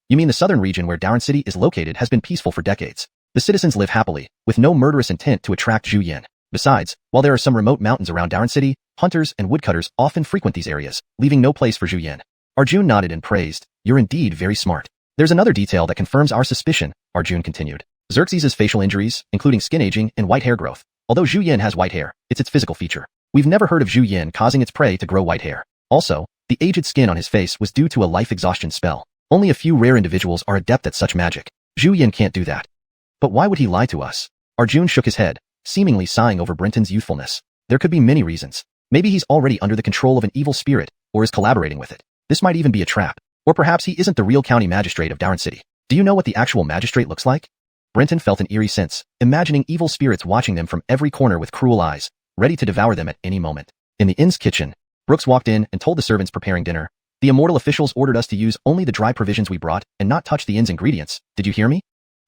you mean the southern region where Darren City is located has been peaceful for decades. The citizens live happily, with no murderous intent to attract xiuxian. Besides, while there are some remote mountains around Darren City, hunters and woodcutters often frequent these areas, leaving no place for xiuxian. Arjun nodded and praised, you're indeed very smart. There's another detail that confirms our suspicion, Arjun continued. Xerxes' facial injuries, including skin aging and white hair growth. Although xiuxian has white hair, it's its physical feature. We've never heard of xiuxian causing its prey to grow white hair. Also, the aged skin on his face was due to a life exhaustion spell. Only a few rare individuals are adept at such magic. Xiuxian can't do that. But why would he lie to us? Arjun shook his head, seemingly sighing over Brenton's youthfulness. There could be many reasons. Maybe he's already under the control of an evil spirit, or is collaborating with it. This might even be a trap. Or perhaps he isn't the real county magistrate of Darren City. Do you know what the actual magistrate looks like? Brenton felt an eerie sense, imagining evil spirits watching them from every corner with cruel eyes, ready to devour them at any moment. In the inn's kitchen, Brooks walked in and told the servants preparing dinner, the Immortal officials ordered us to use only the dry provisions we brought and not touch the inn's ingredients. Did you hear me?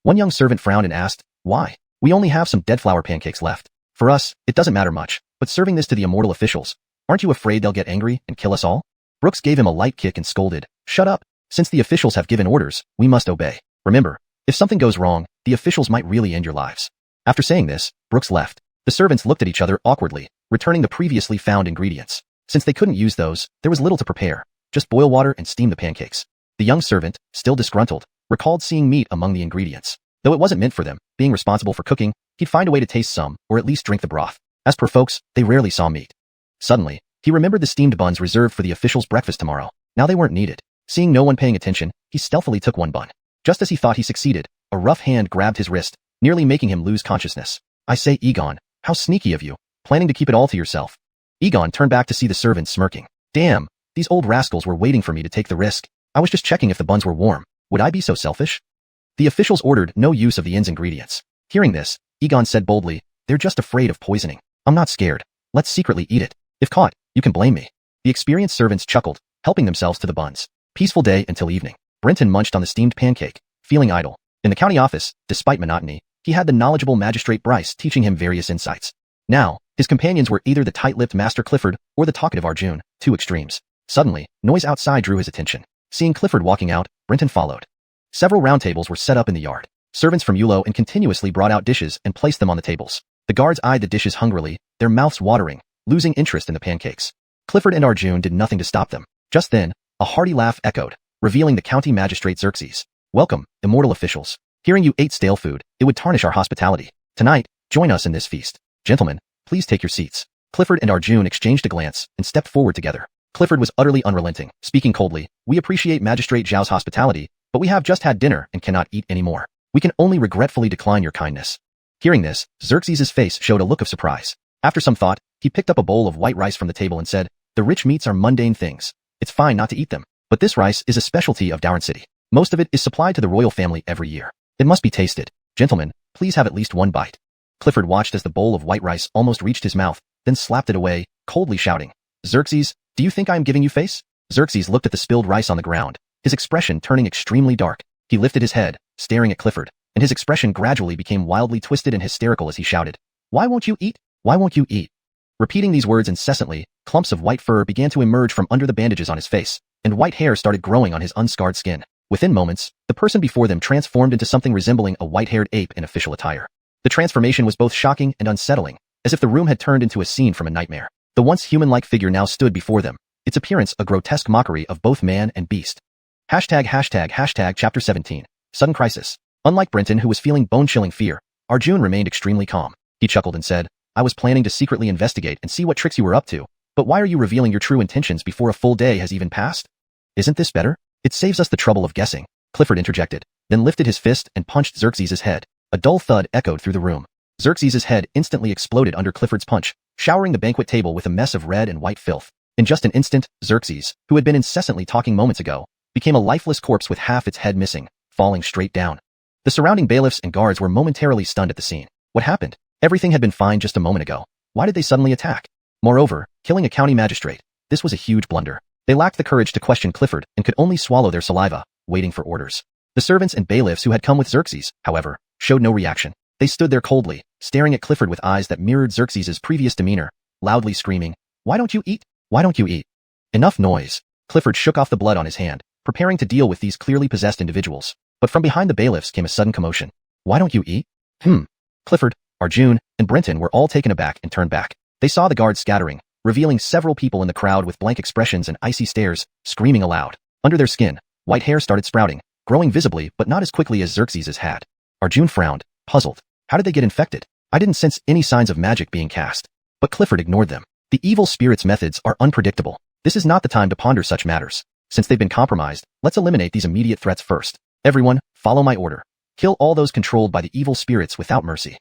One young servant frowned and asked, why? We only have some dead flour pancakes left. For us, it doesn't matter much, but serving this to the Immortal officials, aren't you afraid they'll get angry and kill us all? Brooks gave him a light kick and scolded, shut up. Since the officials have given orders, we must obey. Remember, if something goes wrong, the officials might really end your lives. After saying this, Brooks left. The servants looked at each other awkwardly, returning the previously found ingredients. Since they couldn't use those, there was little to prepare. Just boil water and steam the pancakes. The young servant, still disgruntled, recalled seeing meat among the ingredients. Though it wasn't meant for them, being responsible for cooking, he'd find a way to taste some, or at least drink the broth. As per folks, they rarely saw meat. Suddenly, he remembered the steamed buns reserved for the officials' breakfast tomorrow. Now they weren't needed. Seeing no one paying attention, he stealthily took one bun. Just as he thought he succeeded, a rough hand grabbed his wrist, nearly making him lose consciousness. I say, Egon, how sneaky of you, planning to keep it all to yourself. Egon turned back to see the servant smirking. Damn, these old rascals were waiting for me to take the risk. I was just checking if the buns were warm. Would I be so selfish? The officials ordered no use of the inn's ingredients. Hearing this, Egon said boldly, they're just afraid of poisoning. I'm not scared. Let's secretly eat it. If caught, you can blame me. The experienced servants chuckled, helping themselves to the buns. Peaceful day until evening. Brenton munched on the steamed pancake, feeling idle. In the county office, despite monotony, he had the knowledgeable magistrate Bryce teaching him various insights. Now, his companions were either the tight-lipped Master Clifford or the talkative Arjun, two extremes. Suddenly, noise outside drew his attention. Seeing Clifford walking out, Brenton followed. Several round tables were set up in the yard. Servants from Yulo and continuously brought out dishes and placed them on the tables. The guards eyed the dishes hungrily, their mouths watering, losing interest in the pancakes. Clifford and Arjun did nothing to stop them. Just then, a hearty laugh echoed, revealing the county magistrate Xerxes. Welcome, Immortal officials. Hearing you ate stale food, it would tarnish our hospitality. Tonight, join us in this feast. Gentlemen, please take your seats. Clifford and Arjun exchanged a glance and stepped forward together. Clifford was utterly unrelenting, speaking coldly, we appreciate Magistrate Zhao's hospitality, but we have just had dinner and cannot eat anymore. We can only regretfully decline your kindness. Hearing this, Xerxes' face showed a look of surprise. After some thought, he picked up a bowl of white rice from the table and said, the rich meats are mundane things. It's fine not to eat them, but this rice is a specialty of Darren City. Most of it is supplied to the royal family every year. It must be tasted. Gentlemen, please have at least one bite. Clifford watched as the bowl of white rice almost reached his mouth, then slapped it away, coldly shouting, Xerxes, do you think I am giving you face? Xerxes looked at the spilled rice on the ground, his expression turning extremely dark. He lifted his head, staring at Clifford, and his expression gradually became wildly twisted and hysterical as he shouted, why won't you eat? Why won't you eat? Repeating these words incessantly, clumps of white fur began to emerge from under the bandages on his face, and white hair started growing on his unscarred skin. Within moments, the person before them transformed into something resembling a white-haired ape in official attire. The transformation was both shocking and unsettling, as if the room had turned into a scene from a nightmare. The once human-like figure now stood before them, its appearance a grotesque mockery of both man and beast. Chapter 17. Sudden Crisis. Unlike Brenton, who was feeling bone-chilling fear, Arjun remained extremely calm. He chuckled and said, I was planning to secretly investigate and see what tricks you were up to, but why are you revealing your true intentions before a full day has even passed? Isn't this better? It saves us the trouble of guessing, Clifford interjected, then lifted his fist and punched Xerxes' head. A dull thud echoed through the room. Xerxes' head instantly exploded under Clifford's punch, showering the banquet table with a mess of red and white filth. In just an instant, Xerxes, who had been incessantly talking moments ago, became a lifeless corpse with half its head missing, falling straight down. The surrounding bailiffs and guards were momentarily stunned at the scene. What happened? Everything had been fine just a moment ago. Why did they suddenly attack? Moreover, killing a county magistrate. This was a huge blunder. They lacked the courage to question Clifford and could only swallow their saliva, waiting for orders. The servants and bailiffs who had come with Xerxes, however, showed no reaction. They stood there coldly, staring at Clifford with eyes that mirrored Xerxes' previous demeanor, loudly screaming, Why don't you eat? Why don't you eat? Enough noise. Clifford shook off the blood on his hand, preparing to deal with these clearly possessed individuals. But from behind the bailiffs came a sudden commotion. Why don't you eat? Clifford, Arjun, and Brenton were all taken aback and turned back. They saw the guards scattering, revealing several people in the crowd with blank expressions and icy stares, screaming aloud. Under their skin, white hair started sprouting, growing visibly but not as quickly as Xerxes' had. Arjun frowned, puzzled. How did they get infected? I didn't sense any signs of magic being cast. But Clifford ignored them. The evil spirit's methods are unpredictable. This is not the time to ponder such matters. Since they've been compromised, let's eliminate these immediate threats first. Everyone, follow my order. Kill all those controlled by the evil spirits without mercy.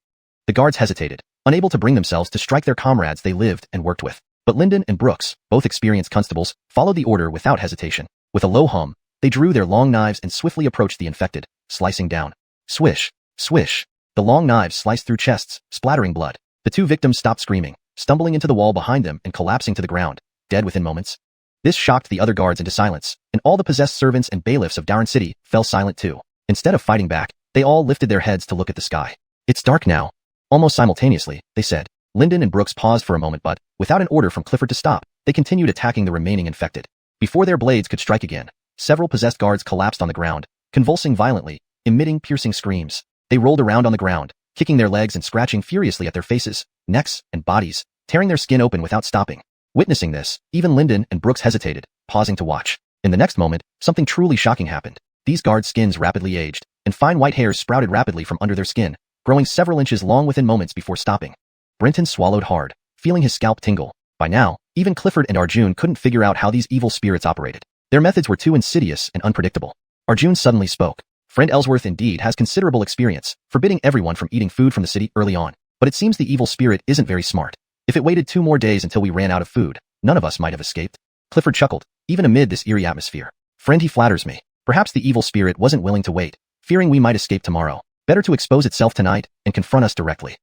The guards hesitated, unable to bring themselves to strike their comrades they lived and worked with. But Lyndon and Brooks, both experienced constables, followed the order without hesitation. With a low hum, they drew their long knives and swiftly approached the infected, slicing down. Swish, swish. The long knives sliced through chests, splattering blood. The two victims stopped screaming, stumbling into the wall behind them and collapsing to the ground, dead within moments. This shocked the other guards into silence, and all the possessed servants and bailiffs of Darren City fell silent too. Instead of fighting back, they all lifted their heads to look at the sky. It's dark now. Almost simultaneously, they said. Lyndon and Brooks paused for a moment but, without an order from Clifford to stop, they continued attacking the remaining infected. Before their blades could strike again, several possessed guards collapsed on the ground, convulsing violently, emitting piercing screams. They rolled around on the ground, kicking their legs and scratching furiously at their faces, necks, and bodies, tearing their skin open without stopping. Witnessing this, even Lyndon and Brooks hesitated, pausing to watch. In the next moment, something truly shocking happened. These guards' skins rapidly aged, and fine white hairs sprouted rapidly from under their skin, growing several inches long within moments before stopping. Brenton swallowed hard, feeling his scalp tingle. By now, even Clifford and Arjun couldn't figure out how these evil spirits operated. Their methods were too insidious and unpredictable. Arjun suddenly spoke. Friend Ellsworth indeed has considerable experience, forbidding everyone from eating food from the city early on. But it seems the evil spirit isn't very smart. If it waited 2 more days until we ran out of food, none of us might have escaped. Clifford chuckled, even amid this eerie atmosphere. Friend, he flatters me. Perhaps the evil spirit wasn't willing to wait, fearing we might escape tomorrow. Better to expose itself tonight and confront us directly.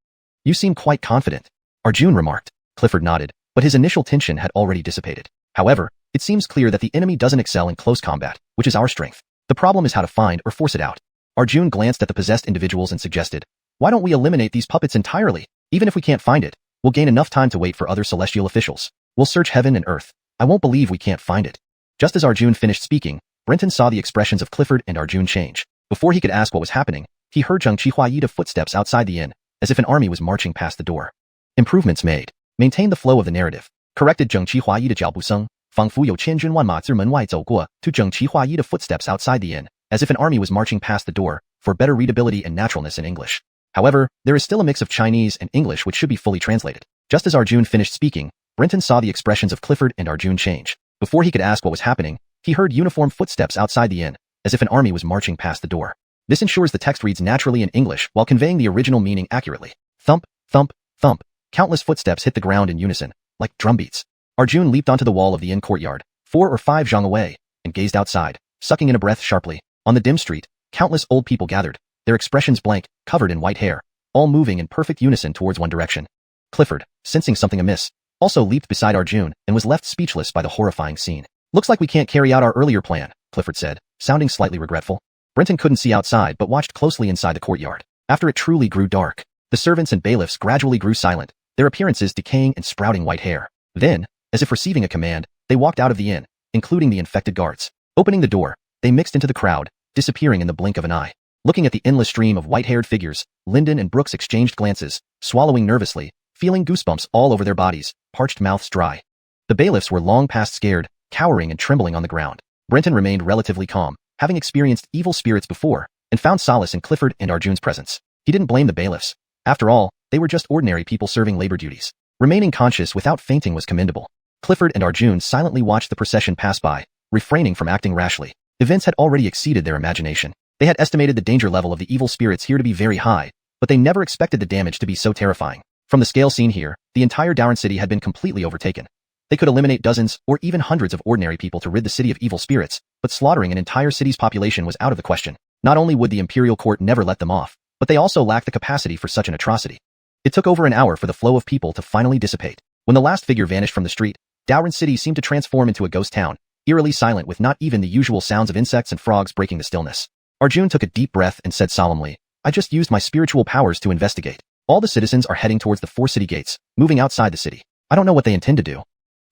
You seem quite confident, Arjun remarked. Clifford nodded, but his initial tension had already dissipated. However, it seems clear that the enemy doesn't excel in close combat, which is our strength. The problem is how to find or force it out. Arjun glanced at the possessed individuals and suggested, why don't we eliminate these puppets entirely? Even if we can't find it, we'll gain enough time to wait for other celestial officials. We'll search heaven and earth. I won't believe we can't find it. Just as Arjun finished speaking, Brenton saw the expressions of Clifford and Arjun change. Before he could ask what was happening, he heard Zheng Qihuayi footsteps outside the inn, as if an army was marching past the door. Improvements made. Maintain the flow of the narrative. Corrected Zheng Qihuayi de jiaobuseng, fangfu you qianjun ma zhi men wai zhou guo, to Zheng Qihuayi footsteps outside the inn, as if an army was marching past the door, for better readability and naturalness in English. However, there is still a mix of Chinese and English which should be fully translated. Just as Arjun finished speaking, Brenton saw the expressions of Clifford and Arjun change. Before he could ask what was happening, he heard uniform footsteps outside the inn, as if an army was marching past the door. This ensures the text reads naturally in English while conveying the original meaning accurately. Thump, thump, thump. Countless footsteps hit the ground in unison, like drumbeats. Arjun leaped onto the wall of the inn courtyard, 4 or 5 zhang away, and gazed outside, sucking in a breath sharply. On the dim street, countless old people gathered, their expressions blank, covered in white hair, all moving in perfect unison towards one direction. Clifford, sensing something amiss, also leaped beside Arjun and was left speechless by the horrifying scene. Looks like we can't carry out our earlier plan, Clifford said, sounding slightly regretful. Brenton couldn't see outside but watched closely inside the courtyard. After it truly grew dark, the servants and bailiffs gradually grew silent, their appearances decaying and sprouting white hair. Then, as if receiving a command, they walked out of the inn, including the infected guards. Opening the door, they mixed into the crowd, disappearing in the blink of an eye. Looking at the endless stream of white-haired figures, Lyndon and Brooks exchanged glances, swallowing nervously, feeling goosebumps all over their bodies, parched mouths dry. The bailiffs were long past scared, cowering and trembling on the ground. Brenton remained relatively calm, having experienced evil spirits before, and found solace in Clifford and Arjun's presence. He didn't blame the bailiffs. After all, they were just ordinary people serving labor duties. Remaining conscious without fainting was commendable. Clifford and Arjun silently watched the procession pass by, refraining from acting rashly. Events had already exceeded their imagination. They had estimated the danger level of the evil spirits here to be very high, but they never expected the damage to be so terrifying. From the scale seen here, the entire Dowran city had been completely overtaken. They could eliminate dozens or even hundreds of ordinary people to rid the city of evil spirits, but slaughtering an entire city's population was out of the question. Not only would the imperial court never let them off, but they also lacked the capacity for such an atrocity. It took over an hour for the flow of people to finally dissipate. When the last figure vanished from the street, Dowran city seemed to transform into a ghost town, eerily silent with not even the usual sounds of insects and frogs breaking the stillness. Arjun took a deep breath and said solemnly, "I just used my spiritual powers to investigate. All the citizens are heading towards the 4 city gates, moving outside the city. I don't know what they intend to do.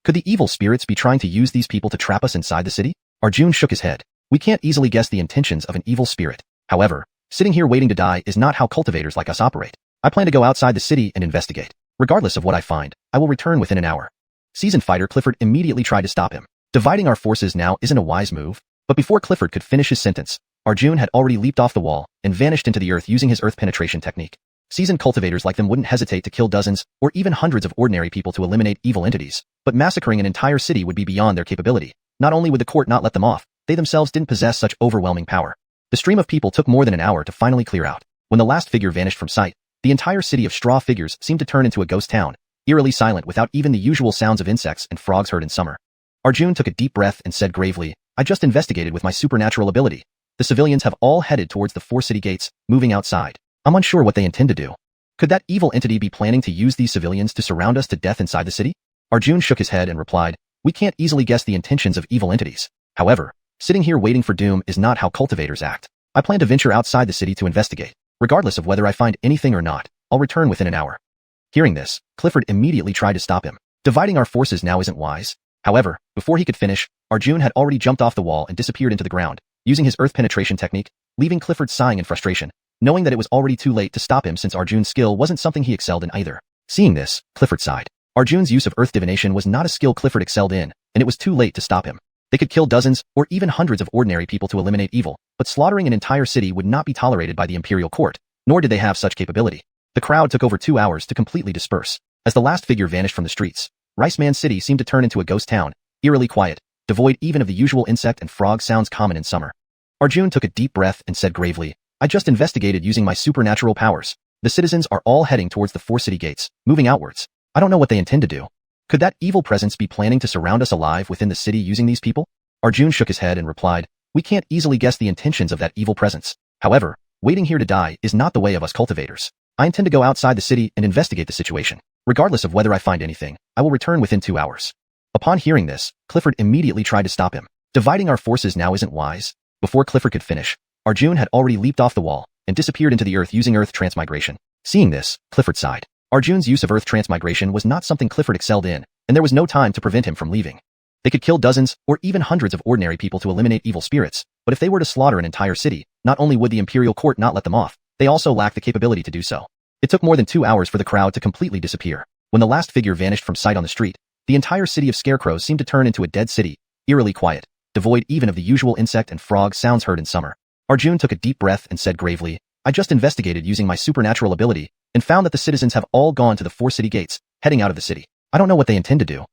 Could the evil spirits be trying to use these people to trap us inside the city?" Arjun shook his head. "We can't easily guess the intentions of an evil spirit. However, sitting here waiting to die is not how cultivators like us operate. I plan to go outside the city and investigate. Regardless of what I find, I will return within an hour." Seasoned fighter Clifford immediately tried to stop him. Dividing our forces now isn't a wise move. But before Clifford could finish his sentence, Arjun had already leaped off the wall and vanished into the earth using his earth penetration technique. Seasoned cultivators like them wouldn't hesitate to kill dozens or even hundreds of ordinary people to eliminate evil entities, but massacring an entire city would be beyond their capability. Not only would the court not let them off, they themselves didn't possess such overwhelming power. The stream of people took more than an hour to finally clear out. When the last figure vanished from sight, the entire city of straw figures seemed to turn into a ghost town, eerily silent without even the usual sounds of insects and frogs heard in summer. Arjun took a deep breath and said gravely, "I just investigated with my supernatural ability. The civilians have all headed towards the 4 city gates, moving outside. I'm unsure what they intend to do. Could that evil entity be planning to use these civilians to surround us to death inside the city?" Arjun shook his head and replied, "We can't easily guess the intentions of evil entities. However, sitting here waiting for doom is not how cultivators act. I plan to venture outside the city to investigate. Regardless of whether I find anything or not, I'll return within an hour." Hearing this, Clifford immediately tried to stop him. Dividing our forces now isn't wise. However, before he could finish, Arjun had already jumped off the wall and disappeared into the ground, using his earth penetration technique, leaving Clifford sighing in frustration, knowing that it was already too late to stop him since Arjun's skill wasn't something he excelled in either. Seeing this, Clifford sighed. Arjun's use of earth divination was not a skill Clifford excelled in, and it was too late to stop him. They could kill dozens or even hundreds of ordinary people to eliminate evil, but slaughtering an entire city would not be tolerated by the imperial court, nor did they have such capability. The crowd took over 2 hours to completely disperse. As the last figure vanished from the streets, Rice Man City seemed to turn into a ghost town, eerily quiet, devoid even of the usual insect and frog sounds common in summer. Arjun took a deep breath and said gravely, "I just investigated using my supernatural powers. The citizens are all heading towards the 4 city gates, moving outwards. I don't know what they intend to do. Could that evil presence be planning to surround us alive within the city using these people?" Arjun shook his head and replied, "We can't easily guess the intentions of that evil presence. However, waiting here to die is not the way of us cultivators. I intend to go outside the city and investigate the situation. Regardless of whether I find anything, I will return within 2 hours." Upon hearing this, Clifford immediately tried to stop him. Dividing our forces now isn't wise. Before Clifford could finish, Arjun had already leaped off the wall and disappeared into the earth using earth transmigration. Seeing this, Clifford sighed. Arjun's use of earth transmigration was not something Clifford excelled in, and there was no time to prevent him from leaving. They could kill dozens or even hundreds of ordinary people to eliminate evil spirits, but if they were to slaughter an entire city, not only would the imperial court not let them off, they also lacked the capability to do so. It took more than 2 hours for the crowd to completely disappear. When the last figure vanished from sight on the street, the entire city of scarecrows seemed to turn into a dead city, eerily quiet, devoid even of the usual insect and frog sounds heard in summer. Arjun took a deep breath and said gravely, "I just investigated using my supernatural ability and found that the citizens have all gone to the 4 city gates, heading out of the city. I don't know what they intend to do.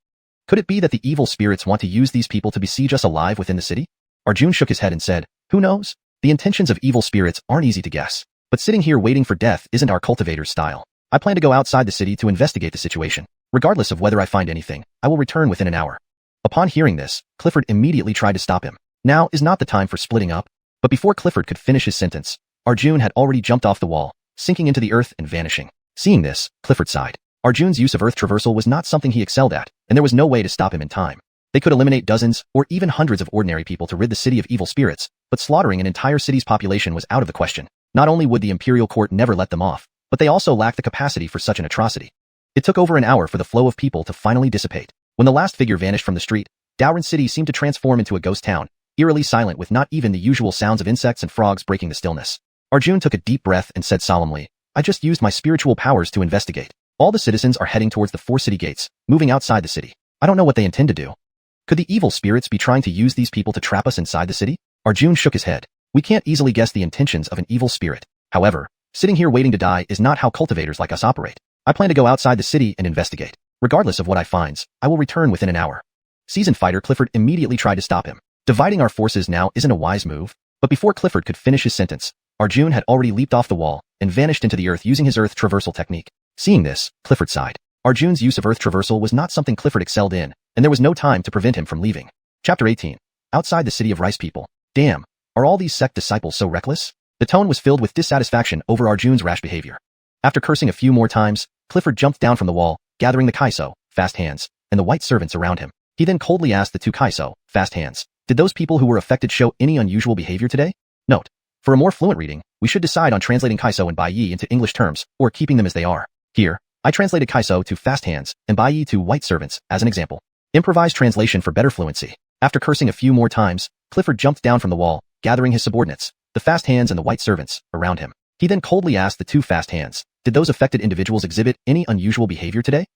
Could it be that the evil spirits want to use these people to besiege us alive within the city?" Arjun shook his head and said, "Who knows? The intentions of evil spirits aren't easy to guess. But sitting here waiting for death isn't our cultivator's style. I plan to go outside the city to investigate the situation. Regardless of whether I find anything, I will return within an hour." Upon hearing this, Clifford immediately tried to stop him. Now is not the time for splitting up. But before Clifford could finish his sentence, Arjun had already jumped off the wall, sinking into the earth and vanishing. Seeing this, Clifford sighed. Arjun's use of earth traversal was not something he excelled at, and there was no way to stop him in time. They could eliminate dozens or even hundreds of ordinary people to rid the city of evil spirits, but slaughtering an entire city's population was out of the question. Not only would the imperial court never let them off, but they also lacked the capacity for such an atrocity. It took over an hour for the flow of people to finally dissipate. When the last figure vanished from the street, Dowran City seemed to transform into a ghost town, eerily silent with not even the usual sounds of insects and frogs breaking the stillness. Arjun took a deep breath and said solemnly, "I just used my spiritual powers to investigate. All the citizens are heading towards the 4 city gates, moving outside the city. I don't know what they intend to do. Could the evil spirits be trying to use these people to trap us inside the city? Arjun shook his head. We can't easily guess the intentions of an evil spirit. However, sitting here waiting to die is not how cultivators like us operate. I plan to go outside the city and investigate. Regardless of what I find, I will return within an hour. Seasoned fighter Clifford immediately tried to stop him. Dividing our forces now isn't a wise move. But before Clifford could finish his sentence, Arjun had already leaped off the wall and vanished into the earth using his earth traversal technique. Seeing this, Clifford sighed. Arjun's use of earth traversal was not something Clifford excelled in, and there was no time to prevent him from leaving. Chapter 18. Outside the city of rice people. Damn, are all these sect disciples so reckless? The tone was filled with dissatisfaction over Arjun's rash behavior. After cursing a few more times, Clifford jumped down from the wall, gathering the kaiso, fast hands, and the white servants around him. He then coldly asked the two kaiso, fast hands, did those people who were affected show any unusual behavior today? Note. For a more fluent reading, we should decide on translating kaiso and bai yi into English terms, or keeping them as they are. Here, I translated kaiso to fast hands, and bai yi to white servants, as an example. Improvised translation for better fluency. After cursing a few more times, Clifford jumped down from the wall, gathering his subordinates, the fast hands and the white servants, around him. He then coldly asked the two fast hands, did those affected individuals exhibit any unusual behavior today?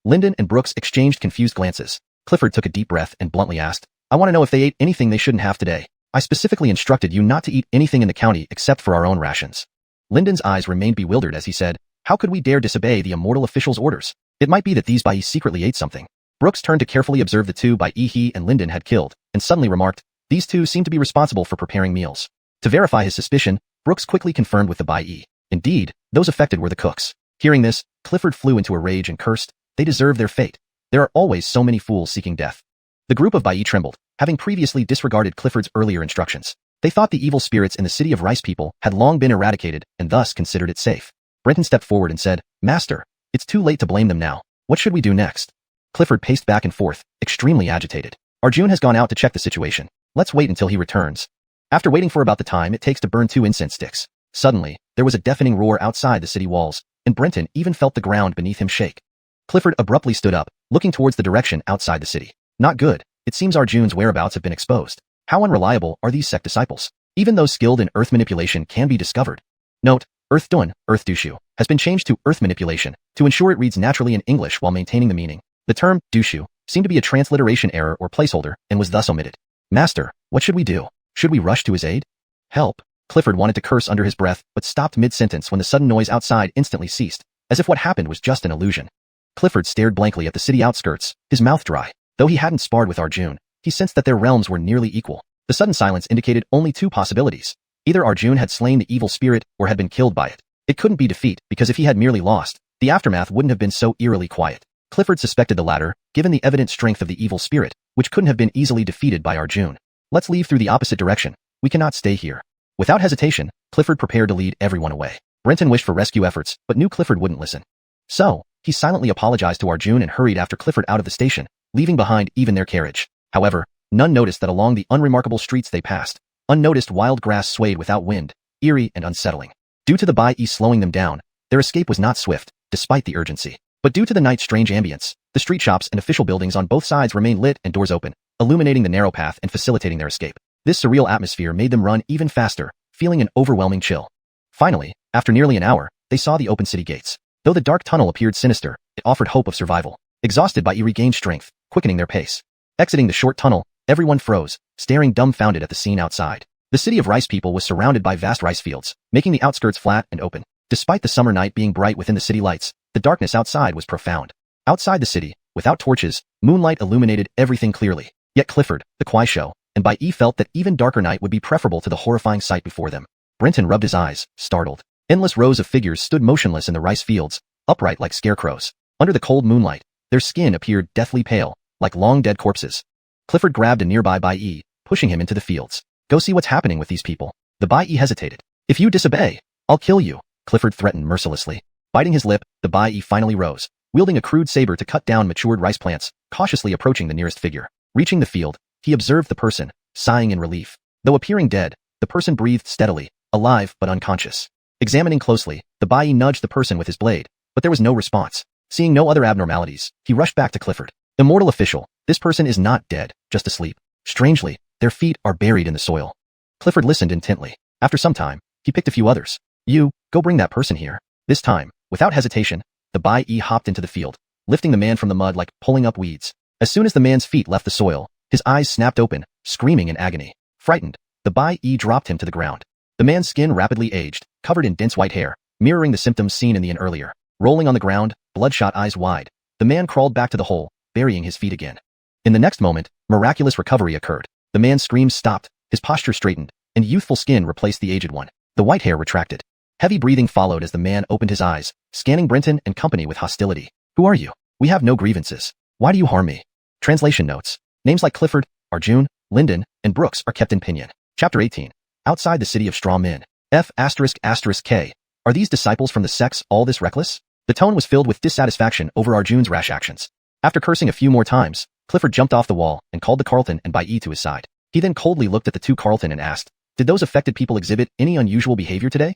Lyndon and Brooks exchanged confused glances. Clifford took a deep breath and bluntly asked, I want to know if they ate anything they shouldn't have today. I specifically instructed you not to eat anything in the county except for our own rations. Lyndon's eyes remained bewildered as he said, how could we dare disobey the Immortal official's orders? It might be that these bai secretly ate something. Brooks turned to carefully observe the two bai he and Lyndon had killed, and suddenly remarked, these two seem to be responsible for preparing meals. To verify his suspicion, Brooks quickly confirmed with the bai. Indeed, those affected were the cooks. Hearing this, Clifford flew into a rage and cursed, they deserve their fate. There are always so many fools seeking death. The group of bai trembled, having previously disregarded Clifford's earlier instructions. They thought the evil spirits in the city of rice people had long been eradicated and thus considered it safe. Brenton stepped forward and said, Master, it's too late to blame them now. What should we do next? Clifford paced back and forth, extremely agitated. Arjun has gone out to check the situation. Let's wait until he returns. After waiting for about the time it takes to burn 2 incense sticks, suddenly, there was a deafening roar outside the city walls, and Brenton even felt the ground beneath him shake. Clifford abruptly stood up, looking towards the direction outside the city. Not good. It seems Arjun's whereabouts have been exposed. How unreliable are these sect disciples? Even those skilled in earth manipulation can be discovered. Note, Earth Dun, Earth Dushu, has been changed to Earth Manipulation, to ensure it reads naturally in English while maintaining the meaning. The term, Dushu, seemed to be a transliteration error or placeholder, and was thus omitted. Master, what should we do? Should we rush to his aid? Help. Clifford wanted to curse under his breath, but stopped mid-sentence when the sudden noise outside instantly ceased, as if what happened was just an illusion. Clifford stared blankly at the city outskirts, his mouth dry. Though he hadn't sparred with Arjun, he sensed that their realms were nearly equal. The sudden silence indicated only 2 possibilities. Either Arjun had slain the evil spirit or had been killed by it. It couldn't be defeat, because if he had merely lost, the aftermath wouldn't have been so eerily quiet. Clifford suspected the latter, given the evident strength of the evil spirit, which couldn't have been easily defeated by Arjun. Let's leave through the opposite direction. We cannot stay here. Without hesitation, Clifford prepared to lead everyone away. Brenton wished for rescue efforts, but knew Clifford wouldn't listen. So, he silently apologized to Arjun and hurried after Clifford out of the station, leaving behind even their carriage. However, none noticed that along the unremarkable streets they passed, unnoticed wild grass swayed without wind, eerie and unsettling. Due to the bai slowing them down, their escape was not swift, despite the urgency. But due to the night's strange ambience, the street shops and official buildings on both sides remained lit and doors open, illuminating the narrow path and facilitating their escape. This surreal atmosphere made them run even faster, feeling an overwhelming chill. Finally, after nearly an hour, they saw the open city gates. Though the dark tunnel appeared sinister, it offered hope of survival. Exhausted by regained strength, quickening their pace. Exiting the short tunnel, everyone froze, staring dumbfounded at the scene outside. The city of rice people was surrounded by vast rice fields, making the outskirts flat and open. Despite the summer night being bright within the city lights, the darkness outside was profound. Outside the city, without torches, moonlight illuminated everything clearly. Yet Clifford, the Kwaisho, and Bai felt that even darker night would be preferable to the horrifying sight before them. Brenton rubbed his eyes, startled. Endless rows of figures stood motionless in the rice fields, upright like scarecrows. Under the cold moonlight, their skin appeared deathly pale, like long dead corpses. Clifford grabbed a nearby Bai, pushing him into the fields. Go see what's happening with these people. The Bai hesitated. If you disobey, I'll kill you, Clifford threatened mercilessly. Biting his lip, the Bai finally rose, wielding a crude saber to cut down matured rice plants, cautiously approaching the nearest figure. Reaching the field, he observed the person, sighing in relief. Though appearing dead, the person breathed steadily, alive but unconscious. Examining closely, the Bai nudged the person with his blade, but there was no response. Seeing no other abnormalities, he rushed back to Clifford. Immortal official, this person is not dead, just asleep. Strangely, their feet are buried in the soil. Clifford listened intently. After some time, he picked a few others. You, go bring that person here. This time, without hesitation, the Bai hopped into the field, lifting the man from the mud like pulling up weeds. As soon as the man's feet left the soil, His eyes snapped open, screaming in agony. Frightened, the Bai dropped him to the ground. The man's skin rapidly aged, covered in dense white hair, mirroring the symptoms seen in the inn earlier. Rolling on the ground, bloodshot eyes wide, the man crawled back to the hole, burying his feet again. In the next moment, miraculous recovery occurred. The man's screams stopped, his posture straightened, and youthful skin replaced the aged one. The white hair retracted. Heavy breathing followed as the man opened his eyes, scanning Brenton and company with hostility. Who are you? We have no grievances. Why do you harm me? Translation notes. Names like Clifford, Arjun, Lyndon, and Brooks are kept in pinyin. Chapter 18. Outside the city of straw men. F***K. Are these disciples from the sects all this reckless? The tone was filled with dissatisfaction over Arjun's rash actions. After cursing a few more times, Clifford jumped off the wall and called the Carlton and Bai to his side. He then coldly looked at the two Carlton and asked, did those affected people exhibit any unusual behavior today?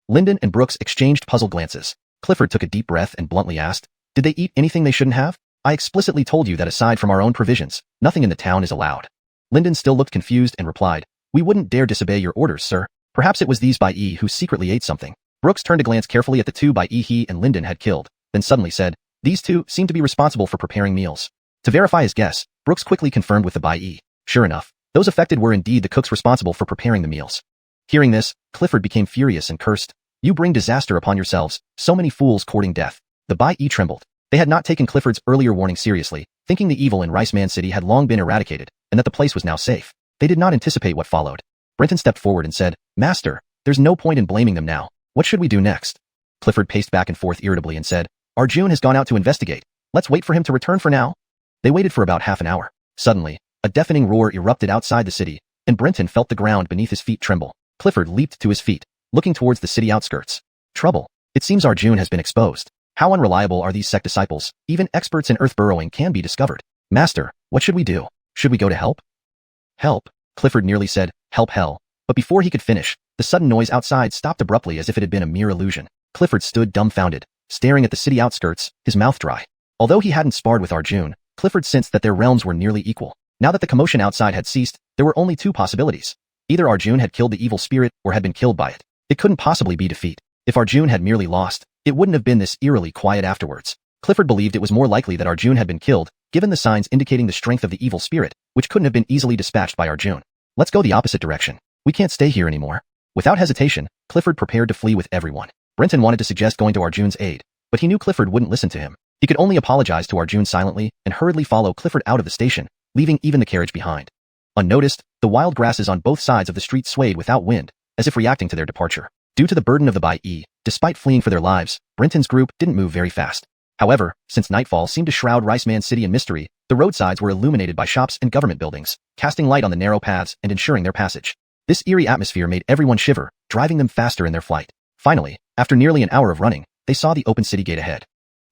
Lyndon and Brooks exchanged puzzled glances. Clifford took a deep breath and bluntly asked, did they eat anything they shouldn't have? I explicitly told you that aside from our own provisions, nothing in the town is allowed. Lyndon still looked confused and replied, we wouldn't dare disobey your orders, sir. Perhaps it was these Bai who secretly ate something. Brooks turned to glance carefully at the two Bai he and Lyndon had killed, then suddenly said, these two seem to be responsible for preparing meals. To verify his guess, Brooks quickly confirmed with the Bai. Sure enough, those affected were indeed the cooks responsible for preparing the meals. Hearing this, Clifford became furious and cursed, you bring disaster upon yourselves, so many fools courting death. The Bai trembled. They had not taken Clifford's earlier warning seriously, thinking the evil in Rice Man City had long been eradicated, and that the place was now safe. They did not anticipate what followed. Brenton stepped forward and said, Master, there's no point in blaming them now. What should we do next? Clifford paced back and forth irritably and said, Arjun has gone out to investigate. Let's wait for him to return for now. They waited for about half an hour. Suddenly, a deafening roar erupted outside the city, and Brenton felt the ground beneath his feet tremble. Clifford leaped to his feet, looking towards the city outskirts. Trouble. It seems Arjun has been exposed. How unreliable are these sect disciples? Even experts in earth burrowing can be discovered. Master, what should we do? Should we go to help? Help? Clifford nearly said, help hell. But before he could finish, the sudden noise outside stopped abruptly as if it had been a mere illusion. Clifford stood dumbfounded, staring at the city outskirts, his mouth dry. Although he hadn't sparred with Arjun, Clifford sensed that their realms were nearly equal. Now that the commotion outside had ceased, there were only two possibilities. Either Arjun had killed the evil spirit or had been killed by it. It couldn't possibly be defeat. If Arjun had merely lost, it wouldn't have been this eerily quiet afterwards. Clifford believed it was more likely that Arjun had been killed, given the signs indicating the strength of the evil spirit, which couldn't have been easily dispatched by Arjun. Let's go the opposite direction. We can't stay here anymore. Without hesitation, Clifford prepared to flee with everyone. Brenton wanted to suggest going to Arjun's aid, but he knew Clifford wouldn't listen to him. He could only apologize to Arjun silently and hurriedly follow Clifford out of the station, leaving even the carriage behind. Unnoticed, the wild grasses on both sides of the street swayed without wind, as if reacting to their departure. Due to the burden of the Bai, despite fleeing for their lives, Brenton's group didn't move very fast. However, since nightfall seemed to shroud Rice Man City in mystery, the roadsides were illuminated by shops and government buildings, casting light on the narrow paths and ensuring their passage. This eerie atmosphere made everyone shiver, driving them faster in their flight. Finally, after nearly an hour of running, they saw the open city gate ahead.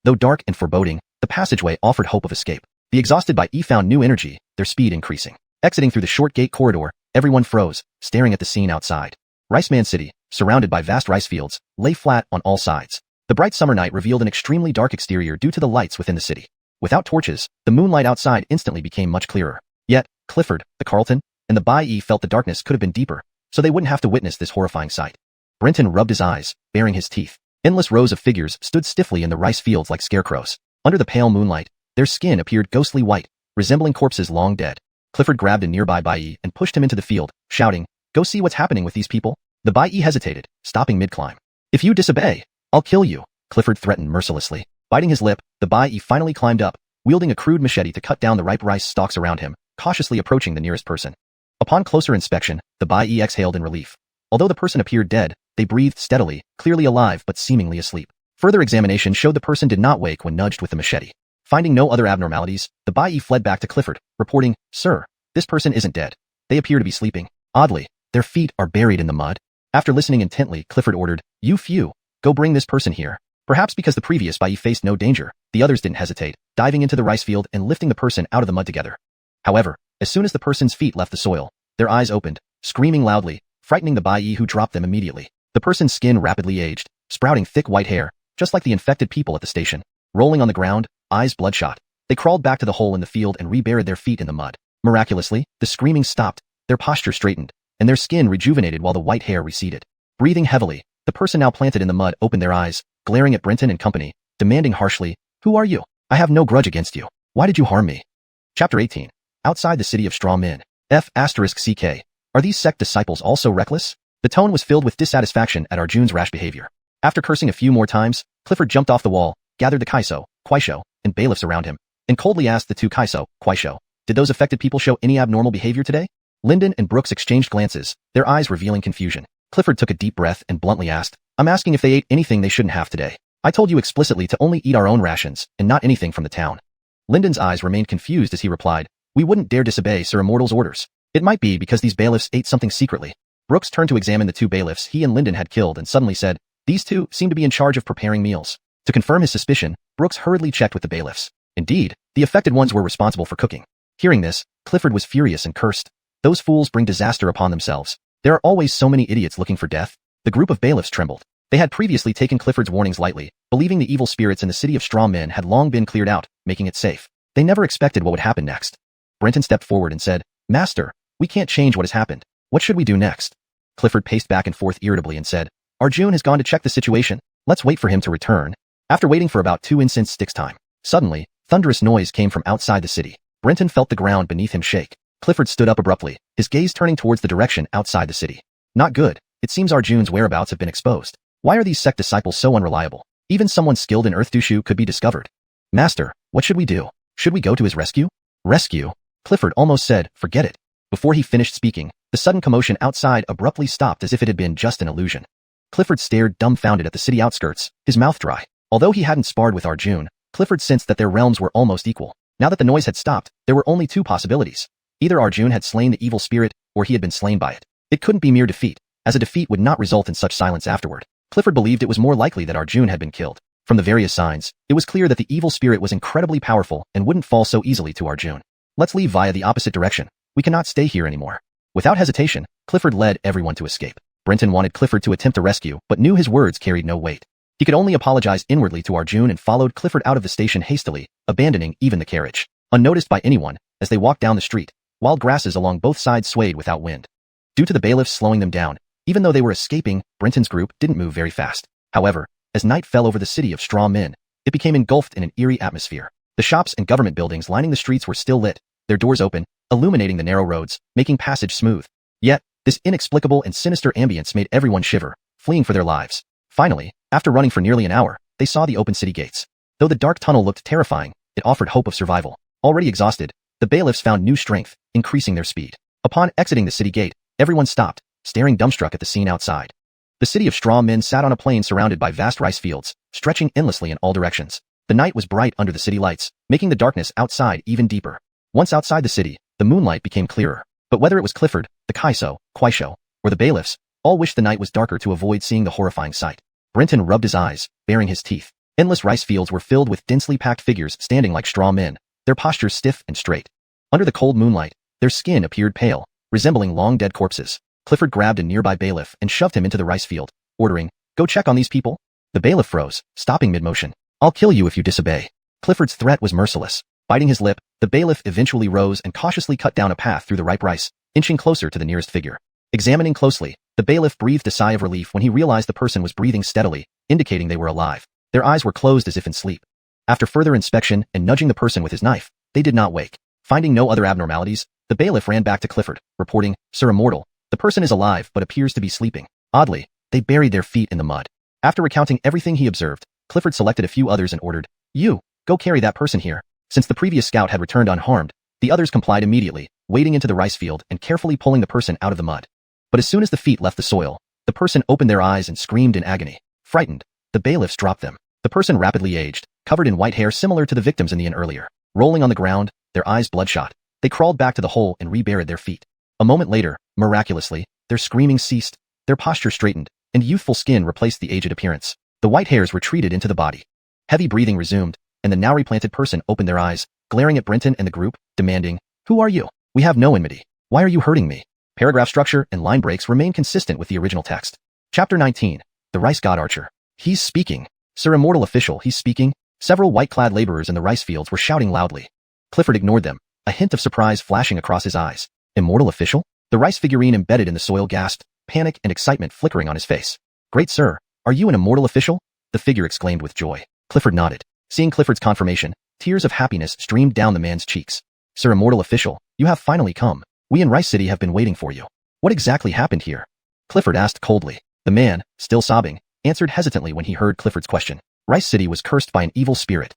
Though dark and foreboding, the passageway offered hope of escape. The exhausted Bai found new energy, their speed increasing. Exiting through the short gate corridor, everyone froze, staring at the scene outside. Rice Man City, surrounded by vast rice fields, lay flat on all sides. The bright summer night revealed an extremely dark exterior due to the lights within the city. Without torches, the moonlight outside instantly became much clearer. Yet, Clifford, the Carlton, and the Bai felt the darkness could have been deeper, so they wouldn't have to witness this horrifying sight. Brenton rubbed his eyes, baring his teeth. Endless rows of figures stood stiffly in the rice fields like scarecrows. Under the pale moonlight, their skin appeared ghostly white, resembling corpses long dead. Clifford grabbed a nearby Bai and pushed him into the field, shouting, "Go see what's happening with these people." The Bai hesitated, stopping mid-climb. "If you disobey, I'll kill you," Clifford threatened mercilessly. Biting his lip, the Bai finally climbed up, wielding a crude machete to cut down the ripe rice stalks around him, cautiously approaching the nearest person. Upon closer inspection, the Bai exhaled in relief. Although the person appeared dead, they breathed steadily, clearly alive but seemingly asleep. Further examination showed the person did not wake when nudged with the machete. Finding no other abnormalities, the Bai fled back to Clifford, reporting, "Sir, this person isn't dead. They appear to be sleeping. Oddly, their feet are buried in the mud." After listening intently, Clifford ordered, "You few, go bring this person here." Perhaps because the previous Bai faced no danger, the others didn't hesitate, diving into the rice field and lifting the person out of the mud together. However, as soon as the person's feet left the soil, their eyes opened, screaming loudly, frightening the Bai who dropped them immediately. The person's skin rapidly aged, sprouting thick white hair, just like the infected people at the station. Rolling on the ground, eyes bloodshot, they crawled back to the hole in the field and reburied their feet in the mud. Miraculously, the screaming stopped, their posture straightened, and their skin rejuvenated while the white hair receded. Breathing heavily, the person now planted in the mud opened their eyes, glaring at Brenton and company, demanding harshly, "Who are you? I have no grudge against you. Why did you harm me?" Chapter 18. outside the city of Straw Men. F***CK. Are these sect disciples also reckless? The tone was filled with dissatisfaction at Arjun's rash behavior. After cursing a few more times, Clifford jumped off the wall, gathered the Kaiso, Kuaisho, and bailiffs around him, and coldly asked the two Kaiso, Kuaisho, did those affected people show any abnormal behavior today? Lyndon and Brooks exchanged glances, their eyes revealing confusion. Clifford took a deep breath and bluntly asked, I'm asking if they ate anything they shouldn't have today. I told you explicitly to only eat our own rations, and not anything from the town. Lyndon's eyes remained confused as he replied, we wouldn't dare disobey Sir Immortal's orders. It might be because these bailiffs ate something secretly. Brooks turned to examine the two bailiffs he and Lyndon had killed and suddenly said, these two seem to be in charge of preparing meals. To confirm his suspicion, Brooks hurriedly checked with the bailiffs. Indeed, the affected ones were responsible for cooking. Hearing this, Clifford was furious and cursed. Those fools bring disaster upon themselves. There are always so many idiots looking for death. The group of bailiffs trembled. They had previously taken Clifford's warnings lightly, believing the evil spirits in the city of Straw Men had long been cleared out, making it safe. They never expected what would happen next. Brenton stepped forward and said, Master, we can't change what has happened. What should we do next? Clifford paced back and forth irritably and said, Arjun has gone to check the situation. Let's wait for him to return. After waiting for about 2 incense sticks time, suddenly, thunderous noise came from outside the city. Brenton felt the ground beneath him shake. Clifford stood up abruptly, his gaze turning towards the direction outside the city. Not good. It seems Arjun's whereabouts have been exposed. Why are these sect disciples so unreliable? Even someone skilled in Earth Dushu could be discovered. Master, what should we do? Should we go to his rescue? Rescue? Clifford almost said, forget it. Before he finished speaking, the sudden commotion outside abruptly stopped as if it had been just an illusion. Clifford stared dumbfounded at the city outskirts, his mouth dry. Although he hadn't sparred with Arjun, Clifford sensed that their realms were almost equal. Now that the noise had stopped, there were only 2 possibilities. Either Arjun had slain the evil spirit, or he had been slain by it. It couldn't be mere defeat, as a defeat would not result in such silence afterward. Clifford believed it was more likely that Arjun had been killed. From the various signs, it was clear that the evil spirit was incredibly powerful and wouldn't fall so easily to Arjun. Let's leave via the opposite direction. We cannot stay here anymore. Without hesitation, Clifford led everyone to escape. Brenton wanted Clifford to attempt a rescue, but knew his words carried no weight. He could only apologize inwardly to Arjun and followed Clifford out of the station hastily, abandoning even the carriage. Unnoticed by anyone, as they walked down the street, wild grasses along both sides swayed without wind. Due to the bailiffs slowing them down, even though they were escaping, Brenton's group didn't move very fast. However, as night fell over the city of Straw Men, it became engulfed in an eerie atmosphere. The shops and government buildings lining the streets were still lit, their doors open, illuminating the narrow roads, making passage smooth. Yet, this inexplicable and sinister ambience made everyone shiver, fleeing for their lives. Finally, after running for nearly an hour, they saw the open city gates. Though the dark tunnel looked terrifying, it offered hope of survival. Already exhausted, the bailiffs found new strength, increasing their speed. Upon exiting the city gate, everyone stopped, staring dumbstruck at the scene outside. The city of Straw Men sat on a plain surrounded by vast rice fields, stretching endlessly in all directions. The night was bright under the city lights, making the darkness outside even deeper. Once outside the city, the moonlight became clearer. But whether it was Clifford, the Kaiso, Kuaisho, or the bailiffs, all wished the night was darker to avoid seeing the horrifying sight. Brenton rubbed his eyes, baring his teeth. Endless rice fields were filled with densely packed figures standing like straw men, their postures stiff and straight. Under the cold moonlight, their skin appeared pale, resembling long-dead corpses. Clifford grabbed a nearby bailiff and shoved him into the rice field, ordering, "Go check on these people." The bailiff froze, stopping mid-motion. "I'll kill you if you disobey." Clifford's threat was merciless. Biting his lip, the bailiff eventually rose and cautiously cut down a path through the ripe rice, inching closer to the nearest figure. Examining closely, the bailiff breathed a sigh of relief when he realized the person was breathing steadily, indicating they were alive. Their eyes were closed as if in sleep. After further inspection and nudging the person with his knife, they did not wake. Finding no other abnormalities, the bailiff ran back to Clifford, reporting, "Sir Immortal, the person is alive but appears to be sleeping." Oddly, they buried their feet in the mud. After recounting everything he observed, Clifford selected a few others and ordered, "You, go carry that person here." Since the previous scout had returned unharmed, the others complied immediately, wading into the rice field and carefully pulling the person out of the mud. But as soon as the feet left the soil, the person opened their eyes and screamed in agony. Frightened, the bailiffs dropped them. The person rapidly aged, covered in white hair similar to the victims in the inn earlier. Rolling on the ground, their eyes bloodshot, they crawled back to the hole and reburied their feet. A moment later, miraculously, their screaming ceased, their posture straightened, and youthful skin replaced the aged appearance. The white hairs retreated into the body. Heavy breathing resumed, and the now replanted person opened their eyes, glaring at Brenton and the group, demanding, "Who are you? We have no enmity. Why are you hurting me?" Paragraph structure and line breaks remain consistent with the original text. Chapter 19. The Rice God Archer. "He's speaking. Sir Immortal official, he's speaking." Several white-clad laborers in the rice fields were shouting loudly. Clifford ignored them, a hint of surprise flashing across his eyes. "Immortal official?" The rice figurine embedded in the soil gasped, panic and excitement flickering on his face. "Great sir, are you an immortal official?" the figure exclaimed with joy. Clifford nodded. Seeing Clifford's confirmation, tears of happiness streamed down the man's cheeks. "Sir Immortal official, you have finally come. We in Rice City have been waiting for you. What exactly happened here? Clifford asked coldly. The man, still sobbing, answered hesitantly when he heard Clifford's question. Rice City was cursed by an evil spirit.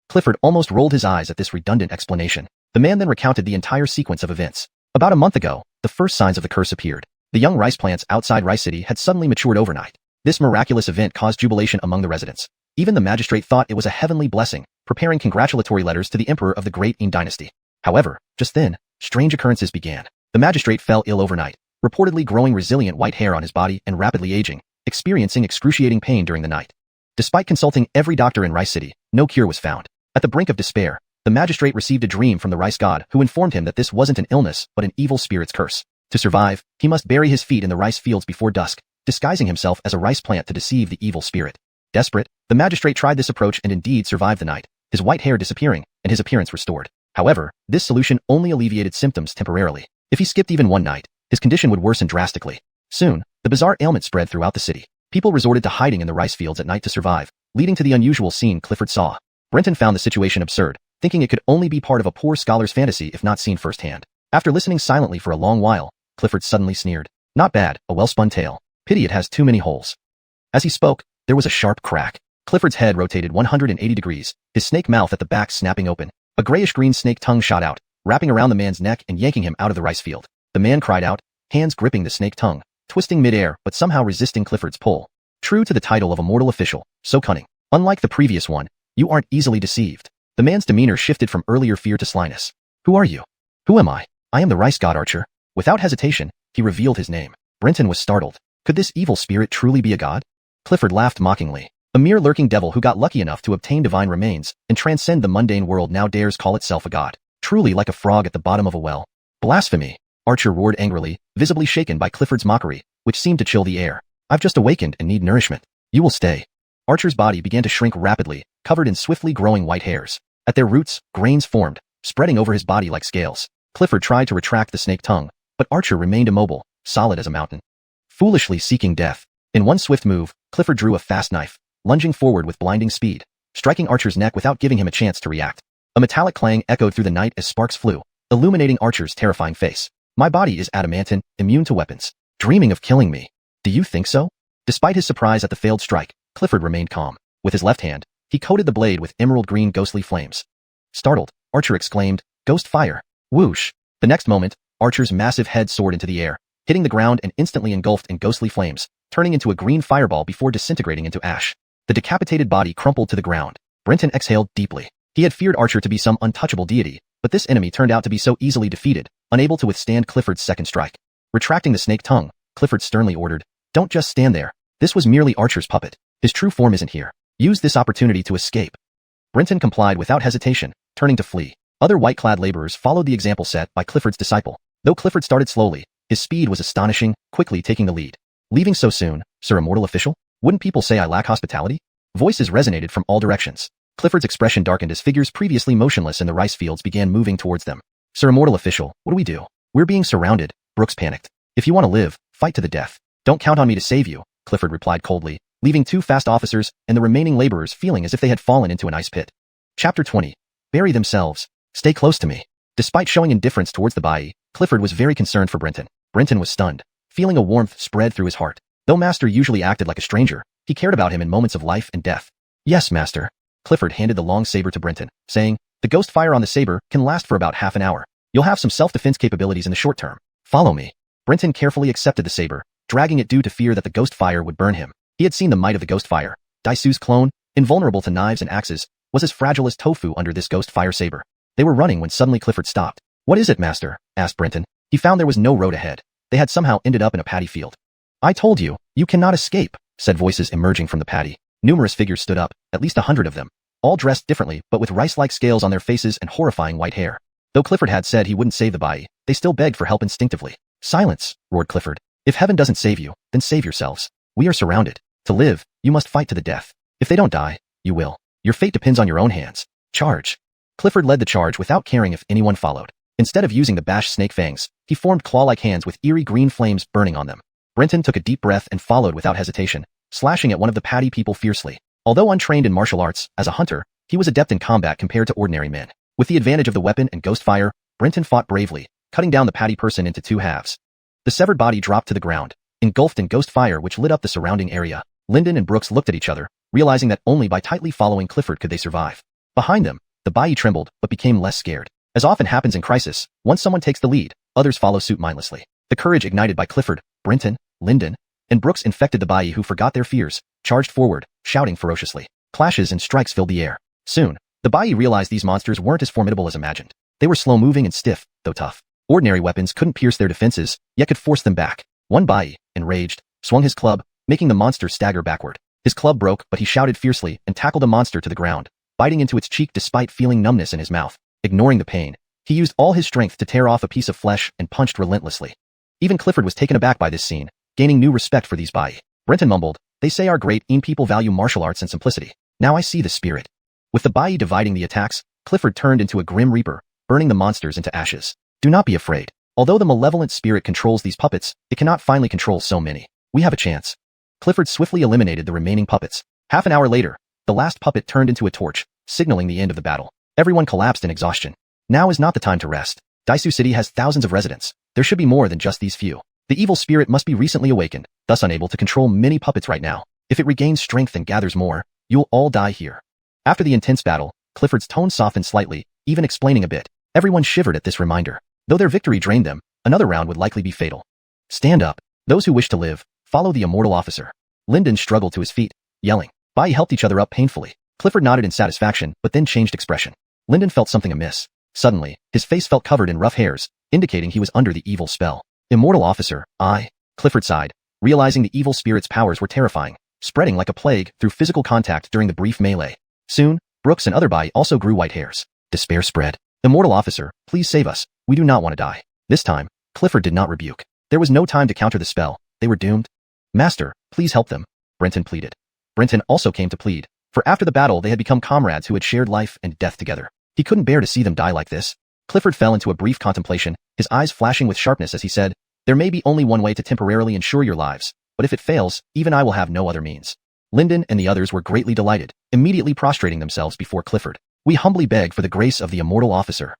Clifford almost rolled his eyes at this redundant explanation. The man then recounted the entire sequence of events. About a month ago, the first signs of the curse appeared. The young rice plants outside Rice City had suddenly matured overnight. This miraculous event caused jubilation among the residents. Even the magistrate thought it was a heavenly blessing, preparing congratulatory letters to the emperor of the Great Ing dynasty. However, just then, strange occurrences began. The magistrate fell ill overnight, reportedly growing resilient white hair on his body and rapidly aging, experiencing excruciating pain during the night. Despite consulting every doctor in Rice City, no cure was found. At the brink of despair, the magistrate received a dream from the rice god who informed him that this wasn't an illness but an evil spirit's curse. To survive, he must bury his feet in the rice fields before dusk, disguising himself as a rice plant to deceive the evil spirit. Desperate, the magistrate tried this approach and indeed survived the night, his white hair disappearing and his appearance restored. However, this solution only alleviated symptoms temporarily. If he skipped even one night, his condition would worsen drastically. Soon, the bizarre ailment spread throughout the city. People resorted to hiding in the rice fields at night to survive, leading to the unusual scene Clifford saw. Brenton found the situation absurd, thinking it could only be part of a poor scholar's fantasy if not seen firsthand. After listening silently for a long while, Clifford suddenly sneered. Not bad, a well-spun tale. Pity it has too many holes. As he spoke, there was a sharp crack. Clifford's head rotated 180 degrees, his snake mouth at the back snapping open. A grayish-green snake tongue shot out, wrapping around the man's neck and yanking him out of the rice field. The man cried out, hands gripping the snake tongue, twisting midair but somehow resisting Clifford's pull. True to the title of Immortal official, so cunning. Unlike the previous one, you aren't easily deceived. The man's demeanor shifted from earlier fear to slyness. Who are you? Who am I? I am the rice god archer. Without hesitation, he revealed his name. Brenton was startled. Could this evil spirit truly be a god? Clifford laughed mockingly. A mere lurking devil who got lucky enough to obtain divine remains and transcend the mundane world now dares call itself a god. Truly like a frog at the bottom of a well. Blasphemy! Archer roared angrily, visibly shaken by Clifford's mockery, which seemed to chill the air. I've just awakened and need nourishment. You will stay. Archer's body began to shrink rapidly, covered in swiftly growing white hairs. At their roots, grains formed, spreading over his body like scales. Clifford tried to retract the snake tongue, but Archer remained immobile, solid as a mountain. Foolishly seeking death. In one swift move, Clifford drew a fast knife, lunging forward with blinding speed, striking Archer's neck without giving him a chance to react. A metallic clang echoed through the night as sparks flew, illuminating Archer's terrifying face. My body is adamantine, immune to weapons. Dreaming of killing me. Do you think so? Despite his surprise at the failed strike, Clifford remained calm. With his left hand, he coated the blade with emerald green ghostly flames. Startled, Archer exclaimed, Ghost fire. Whoosh. The next moment, Archer's massive head soared into the air, hitting the ground and instantly engulfed in ghostly flames, turning into a green fireball before disintegrating into ash. The decapitated body crumpled to the ground. Brenton exhaled deeply. He had feared Archer to be some untouchable deity, but this enemy turned out to be so easily defeated, unable to withstand Clifford's second strike. Retracting the snake tongue, Clifford sternly ordered, Don't just stand there. This was merely Archer's puppet. His true form isn't here. Use this opportunity to escape. Brenton complied without hesitation, turning to flee. Other white-clad laborers followed the example set by Clifford's disciple. Though Clifford started slowly, his speed was astonishing, quickly taking the lead. Leaving so soon, Sir Immortal official? Wouldn't people say I lack hospitality? Voices resonated from all directions. Clifford's expression darkened as figures previously motionless in the rice fields began moving towards them. Sir Immortal official, what do we do? We're being surrounded. Brooks panicked. If you want to live, fight to the death. Don't count on me to save you, Clifford replied coldly, leaving two fast officers and the remaining laborers feeling as if they had fallen into an ice pit. Chapter 20. Bury themselves. Stay close to me. Despite showing indifference towards the Bai, Clifford was very concerned for Brenton. Brenton was stunned, feeling a warmth spread through his heart. Though Master usually acted like a stranger, he cared about him in moments of life and death. Yes, Master. Clifford handed the long saber to Brenton, saying, The ghost fire on the saber can last for about half an hour. You'll have some self-defense capabilities in the short term. Follow me. Brenton carefully accepted the saber, dragging it due to fear that the ghost fire would burn him. He had seen the might of the ghost fire. Daisu's clone, invulnerable to knives and axes, was as fragile as tofu under this ghost fire saber. They were running when suddenly Clifford stopped. What is it, Master? Asked Brenton. He found there was no road ahead. They had somehow ended up in a paddy field. I told you, you cannot escape, said voices emerging from the paddy. Numerous figures stood up, at least 100 of them, all dressed differently but with rice-like scales on their faces and horrifying white hair. Though Clifford had said he wouldn't save the Bai, they still begged for help instinctively. Silence, roared Clifford. If heaven doesn't save you, then save yourselves. We are surrounded. To live, you must fight to the death. If they don't die, you will. Your fate depends on your own hands. Charge. Clifford led the charge without caring if anyone followed. Instead of using the bashed snake fangs, he formed claw-like hands with eerie green flames burning on them. Brenton took a deep breath and followed without hesitation, slashing at one of the paddy people fiercely. Although untrained in martial arts, as a hunter, he was adept in combat compared to ordinary men. With the advantage of the weapon and ghost fire, Brenton fought bravely, cutting down the patty person into two halves. The severed body dropped to the ground, engulfed in ghost fire which lit up the surrounding area. Lyndon and Brooks looked at each other, realizing that only by tightly following Clifford could they survive. Behind them, the Bai trembled but became less scared. As often happens in crisis, once someone takes the lead, others follow suit mindlessly. The courage ignited by Clifford, Brenton, Lyndon, and Brooks infected the Bai who forgot their fears, charged forward, shouting ferociously. Clashes and strikes filled the air. Soon, the Bai realized these monsters weren't as formidable as imagined. They were slow-moving and stiff, though tough. Ordinary weapons couldn't pierce their defenses, yet could force them back. One Bai, enraged, swung his club, making the monster stagger backward. His club broke, but he shouted fiercely and tackled the monster to the ground, biting into its cheek despite feeling numbness in his mouth. Ignoring the pain, he used all his strength to tear off a piece of flesh and punched relentlessly. Even Clifford was taken aback by this scene, gaining new respect for these Bai. Brenton mumbled, "They say our great people value martial arts and simplicity. Now I see the spirit." With the Bai dividing the attacks, Clifford turned into a grim reaper, burning the monsters into ashes. Do not be afraid. Although the malevolent spirit controls these puppets, it cannot finally control so many. We have a chance. Clifford swiftly eliminated the remaining puppets. Half an hour later, the last puppet turned into a torch, signaling the end of the battle. Everyone collapsed in exhaustion. Now is not the time to rest. Tai Sui City has thousands of residents. There should be more than just these few. The evil spirit must be recently awakened, thus unable to control many puppets right now. If it regains strength and gathers more, you'll all die here. After the intense battle, Clifford's tone softened slightly, even explaining a bit. Everyone shivered at this reminder. Though their victory drained them, another round would likely be fatal. Stand up. Those who wish to live, follow the immortal officer. Lyndon struggled to his feet, yelling. Bai helped each other up painfully. Clifford nodded in satisfaction, but then changed expression. Lyndon felt something amiss. Suddenly, his face felt covered in rough hairs, indicating he was under the evil spell. Immortal officer, Clifford sighed, realizing the evil spirit's powers were terrifying, spreading like a plague through physical contact during the brief melee. Soon, Brooks and other Bai also grew white hairs. Despair spread. Immortal officer, please save us. We do not want to die. This time, Clifford did not rebuke. There was no time to counter the spell. They were doomed. Master, please help them. Brenton pleaded. Brenton also came to plead, for after the battle they had become comrades who had shared life and death together. He couldn't bear to see them die like this. Clifford fell into a brief contemplation, his eyes flashing with sharpness as he said, "There may be only one way to temporarily ensure your lives, but if it fails, even I will have no other means." Lyndon and the others were greatly delighted, immediately prostrating themselves before Clifford. "We humbly beg for the grace of the immortal officer."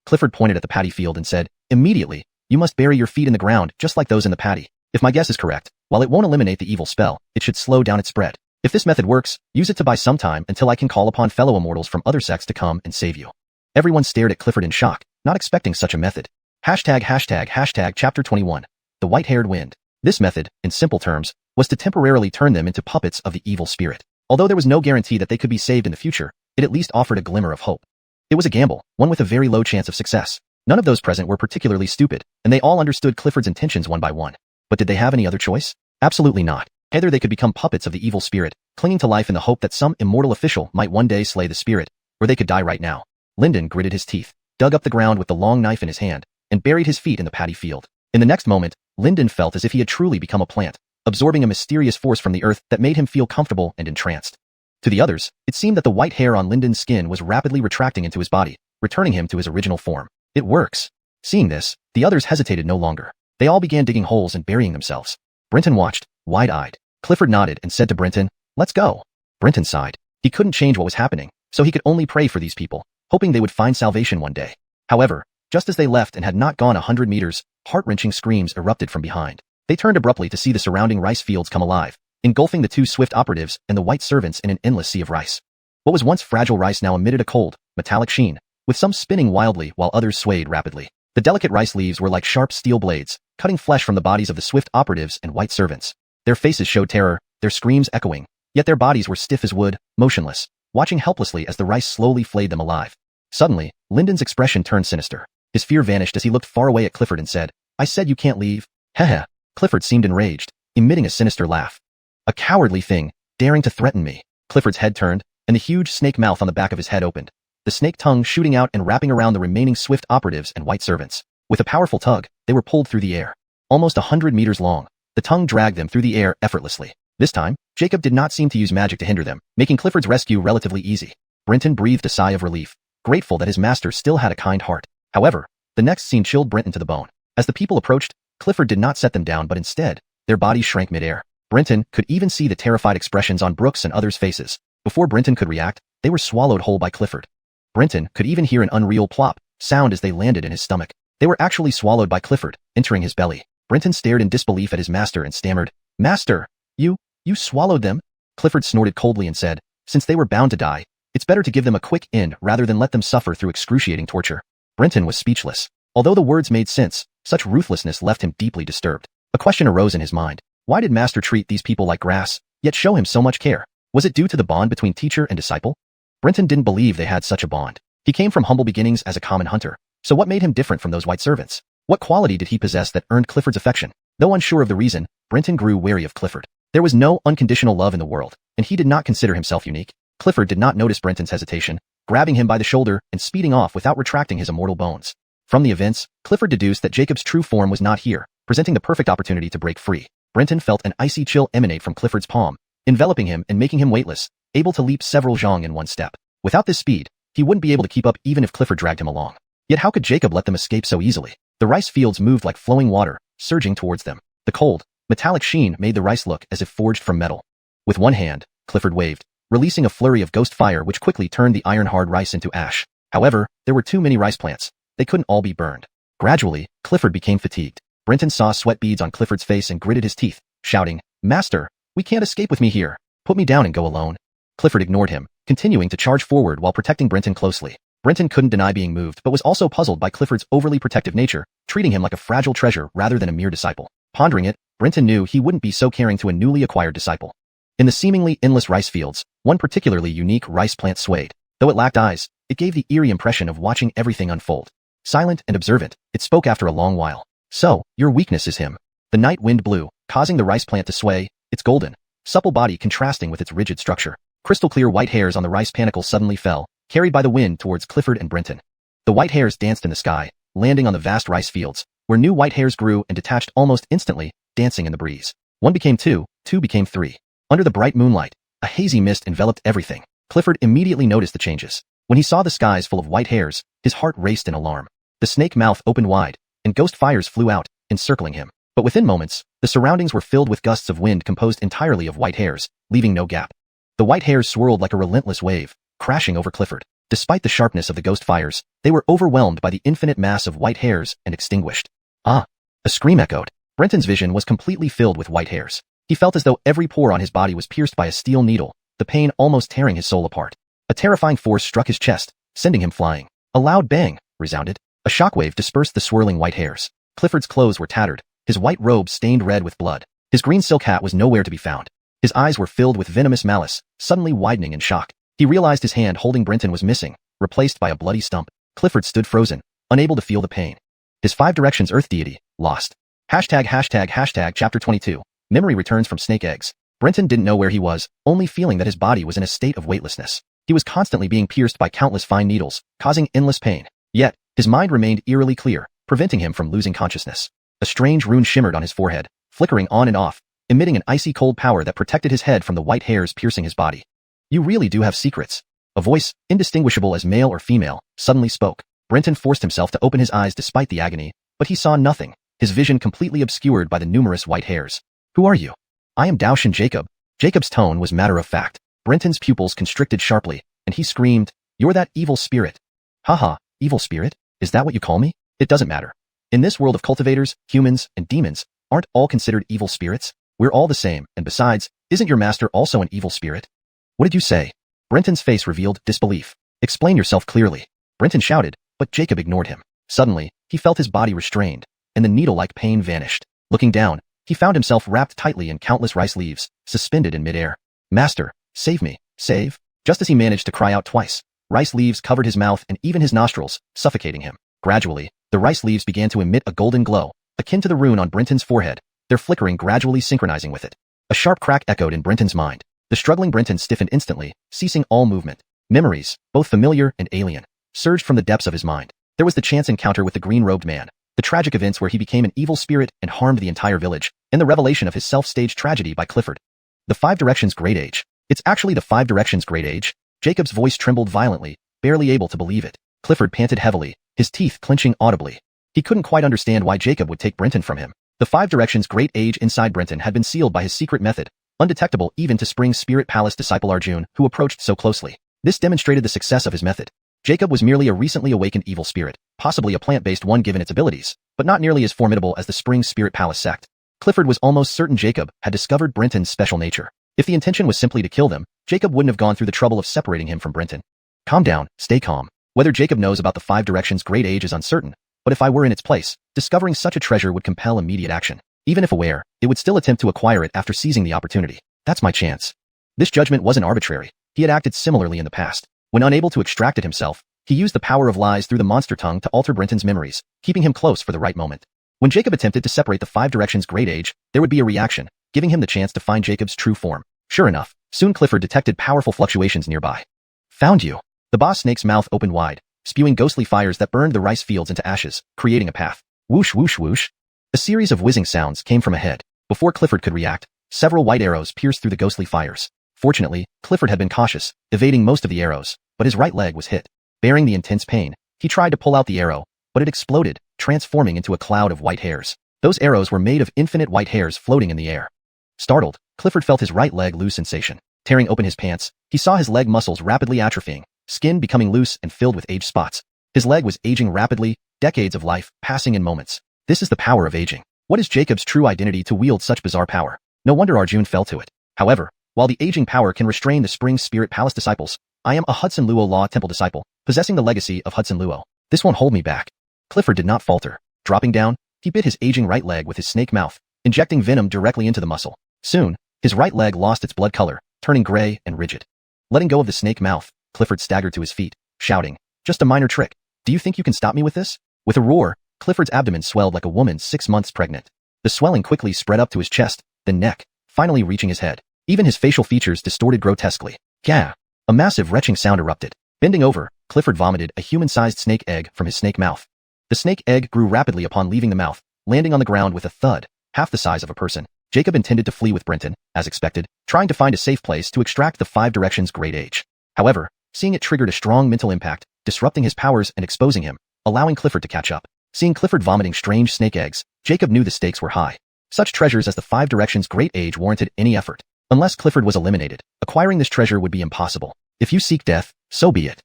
Clifford pointed at the paddy field and said, "Immediately, you must bury your feet in the ground just like those in the paddy. If my guess is correct, while it won't eliminate the evil spell, it should slow down its spread. If this method works, use it to buy some time until I can call upon fellow immortals from other sects to come and save you." Everyone stared at Clifford in shock, not expecting such a method. Chapter 21. The White-Haired Wind. This method, in simple terms, was to temporarily turn them into puppets of the evil spirit. Although there was no guarantee that they could be saved in the future, it at least offered a glimmer of hope. It was a gamble, one with a very low chance of success. None of those present were particularly stupid, and they all understood Clifford's intentions one by one. But did they have any other choice? Absolutely not. Either they could become puppets of the evil spirit, clinging to life in the hope that some immortal official might one day slay the spirit, or they could die right now. Lyndon gritted his teeth, dug up the ground with the long knife in his hand, and buried his feet in the paddy field. In the next moment, Lyndon felt as if he had truly become a plant, absorbing a mysterious force from the earth that made him feel comfortable and entranced. To the others, it seemed that the white hair on Lyndon's skin was rapidly retracting into his body, returning him to his original form. It works. Seeing this, the others hesitated no longer. They all began digging holes and burying themselves. Brenton watched, wide-eyed. Clifford nodded and said to Brenton, "Let's go." Brenton sighed. He couldn't change what was happening, so he could only pray for these people, hoping they would find salvation one day. However, just as they left and had not gone 100 meters, heart-wrenching screams erupted from behind. They turned abruptly to see the surrounding rice fields come alive, engulfing the two swift operatives and the white servants in an endless sea of rice. What was once fragile rice now emitted a cold, metallic sheen, with some spinning wildly while others swayed rapidly. The delicate rice leaves were like sharp steel blades, cutting flesh from the bodies of the swift operatives and white servants. Their faces showed terror, their screams echoing, yet their bodies were stiff as wood, motionless, watching helplessly as the rice slowly flayed them alive. Suddenly, Lyndon's expression turned sinister. His fear vanished as he looked far away at Clifford and said, "I said you can't leave." Heh. Clifford seemed enraged, emitting a sinister laugh. "A cowardly thing, daring to threaten me." Clifford's head turned, and the huge snake mouth on the back of his head opened, the snake tongue shooting out and wrapping around the remaining swift operatives and white servants. With a powerful tug, they were pulled through the air. Almost 100 meters long, the tongue dragged them through the air effortlessly. This time, Jacob did not seem to use magic to hinder them, making Clifford's rescue relatively easy. Brenton breathed a sigh of relief, grateful that his master still had a kind heart. However, the next scene chilled Brenton to the bone. As the people approached, Clifford did not set them down but instead, their bodies shrank midair. Brenton could even see the terrified expressions on Brooks and others' faces. Before Brenton could react, they were swallowed whole by Clifford. Brenton could even hear an unreal plop, sound as they landed in his stomach. They were actually swallowed by Clifford, entering his belly. Brenton stared in disbelief at his master and stammered, "Master, you swallowed them?" Clifford snorted coldly and said, "Since they were bound to die, it's better to give them a quick end rather than let them suffer through excruciating torture." Brenton was speechless. Although the words made sense, such ruthlessness left him deeply disturbed. A question arose in his mind. Why did Master treat these people like grass, yet show him so much care? Was it due to the bond between teacher and disciple? Brenton didn't believe they had such a bond. He came from humble beginnings as a common hunter. So what made him different from those white servants? What quality did he possess that earned Clifford's affection? Though unsure of the reason, Brenton grew wary of Clifford. There was no unconditional love in the world, and he did not consider himself unique. Clifford did not notice Brenton's hesitation, grabbing him by the shoulder and speeding off without retracting his immortal bones. From the events, Clifford deduced that Jacob's true form was not here, presenting the perfect opportunity to break free. Brenton felt an icy chill emanate from Clifford's palm, enveloping him and making him weightless, able to leap several zhang in one step. Without this speed, he wouldn't be able to keep up even if Clifford dragged him along. Yet how could Jacob let them escape so easily? The rice fields moved like flowing water, surging towards them. The cold, metallic sheen made the rice look as if forged from metal. With one hand, Clifford waved, releasing a flurry of ghost fire which quickly turned the iron-hard rice into ash. However, there were too many rice plants. They couldn't all be burned. Gradually, Clifford became fatigued. Brenton saw sweat beads on Clifford's face and gritted his teeth, shouting, "Master, we can't escape with me here. Put me down and go alone." Clifford ignored him, continuing to charge forward while protecting Brenton closely. Brenton couldn't deny being moved but was also puzzled by Clifford's overly protective nature, treating him like a fragile treasure rather than a mere disciple. Pondering it, Brenton knew he wouldn't be so caring to a newly acquired disciple. In the seemingly endless rice fields, one particularly unique rice plant swayed. Though it lacked eyes, it gave the eerie impression of watching everything unfold. Silent and observant, it spoke after a long while. "So, your weakness is him." The night wind blew, causing the rice plant to sway, its golden, supple body contrasting with its rigid structure. Crystal clear white hairs on the rice panicle suddenly fell, carried by the wind towards Clifford and Brenton. The white hairs danced in the sky, landing on the vast rice fields, where new white hairs grew and detached almost instantly, dancing in the breeze. One became two became three. Under the bright moonlight, a hazy mist enveloped everything. Clifford immediately noticed the changes. When he saw the skies full of white hairs, his heart raced in alarm. The snake mouth opened wide, and ghost fires flew out, encircling him. But within moments, the surroundings were filled with gusts of wind composed entirely of white hairs, leaving no gap. The white hairs swirled like a relentless wave, crashing over Clifford. Despite the sharpness of the ghost fires, they were overwhelmed by the infinite mass of white hairs and extinguished. "Ah!" A scream echoed. Brenton's vision was completely filled with white hairs. He felt as though every pore on his body was pierced by a steel needle, the pain almost tearing his soul apart. A terrifying force struck his chest, sending him flying. A loud bang resounded. A shockwave dispersed the swirling white hairs. Clifford's clothes were tattered, his white robe stained red with blood. His green silk hat was nowhere to be found. His eyes were filled with venomous malice, suddenly widening in shock. He realized his hand holding Brenton was missing, replaced by a bloody stump. Clifford stood frozen, unable to feel the pain. His Five Directions Earth deity, lost. ##### Chapter 22. Memory returns from snake eggs. Brenton didn't know where he was, only feeling that his body was in a state of weightlessness. He was constantly being pierced by countless fine needles, causing endless pain. Yet, his mind remained eerily clear, preventing him from losing consciousness. A strange rune shimmered on his forehead, flickering on and off, emitting an icy cold power that protected his head from the white hairs piercing his body. "You really do have secrets." A voice, indistinguishable as male or female, suddenly spoke. Brenton forced himself to open his eyes despite the agony, but he saw nothing, his vision completely obscured by the numerous white hairs. "Who are you?" "I am Daoshin Jacob." Jacob's tone was matter-of-fact. Brenton's pupils constricted sharply, and he screamed, "You're that evil spirit." "Haha, evil spirit? Is that what you call me?" "It doesn't matter. In this world of cultivators, humans, and demons, aren't all considered evil spirits? We're all the same, and besides, isn't your master also an evil spirit?" "What did you say?" Brenton's face revealed disbelief. "Explain yourself clearly." Brenton shouted, but Jacob ignored him. Suddenly, he felt his body restrained, and the needle-like pain vanished. Looking down, he found himself wrapped tightly in countless rice leaves, suspended in midair. "Master, save me, save." Just as he managed to cry out twice, rice leaves covered his mouth and even his nostrils, suffocating him. Gradually, the rice leaves began to emit a golden glow, akin to the rune on Brenton's forehead, their flickering gradually synchronizing with it. A sharp crack echoed in Brenton's mind. The struggling Brenton stiffened instantly, ceasing all movement. Memories, both familiar and alien, surged from the depths of his mind. There was the chance encounter with the green-robed man, the tragic events where he became an evil spirit and harmed the entire village, and the revelation of his self-staged tragedy by Clifford. The Five Directions Great Age. It's actually the Five Directions Great Age? Jacob's voice trembled violently, barely able to believe it. Clifford panted heavily, his teeth clenching audibly. He couldn't quite understand why Jacob would take Brenton from him. The Five Directions Great Age inside Brenton had been sealed by his secret method, undetectable even to Spring's Spirit Palace disciple Arjun, who approached so closely. This demonstrated the success of his method. Jacob was merely a recently awakened evil spirit, possibly a plant-based one given its abilities, but not nearly as formidable as the Spring Spirit Palace sect. Clifford was almost certain Jacob had discovered Brenton's special nature. If the intention was simply to kill them, Jacob wouldn't have gone through the trouble of separating him from Brenton. Calm down, stay calm. Whether Jacob knows about the Five Directions' great age is uncertain, but if I were in its place, discovering such a treasure would compel immediate action. Even if aware, it would still attempt to acquire it after seizing the opportunity. That's my chance. This judgment wasn't arbitrary. He had acted similarly in the past. When unable to extract it himself, he used the power of lies through the monster tongue to alter Brenton's memories, keeping him close for the right moment. When Jacob attempted to separate the Five Directions' great age, there would be a reaction, giving him the chance to find Jacob's true form. Sure enough, soon Clifford detected powerful fluctuations nearby. Found you. The boss snake's mouth opened wide, spewing ghostly fires that burned the rice fields into ashes, creating a path. Whoosh whoosh whoosh. A series of whizzing sounds came from ahead. Before Clifford could react, several white arrows pierced through the ghostly fires. Fortunately, Clifford had been cautious, evading most of the arrows, but his right leg was hit. Bearing the intense pain, he tried to pull out the arrow, but it exploded, transforming into a cloud of white hairs. Those arrows were made of infinite white hairs floating in the air. Startled, Clifford felt his right leg lose sensation. Tearing open his pants, he saw his leg muscles rapidly atrophying, skin becoming loose and filled with age spots. His leg was aging rapidly, decades of life passing in moments. This is the power of aging. What is Jacob's true identity to wield such bizarre power? No wonder Arjun fell to it. However, while the aging power can restrain the Spring Spirit Palace disciples, I am a Hudson Luo Law Temple disciple, possessing the legacy of Hudson Luo. This won't hold me back. Clifford did not falter. Dropping down, he bit his aging right leg with his snake mouth, injecting venom directly into the muscle. Soon, his right leg lost its blood color, turning gray and rigid. Letting go of the snake mouth, Clifford staggered to his feet, shouting, "Just a minor trick. Do you think you can stop me with this?" With a roar, Clifford's abdomen swelled like a woman 6 months pregnant. The swelling quickly spread up to his chest, then neck, finally reaching his head. Even his facial features distorted grotesquely. Gah! A massive retching sound erupted. Bending over, Clifford vomited a human-sized snake egg from his snake mouth. The snake egg grew rapidly upon leaving the mouth, landing on the ground with a thud, half the size of a person. Jacob intended to flee with Brenton, as expected, trying to find a safe place to extract the Five Directions' great age. However, seeing it triggered a strong mental impact, disrupting his powers and exposing him, allowing Clifford to catch up. Seeing Clifford vomiting strange snake eggs, Jacob knew the stakes were high. Such treasures as the Five Directions' great age warranted any effort. Unless Clifford was eliminated, acquiring this treasure would be impossible. If you seek death, so be it.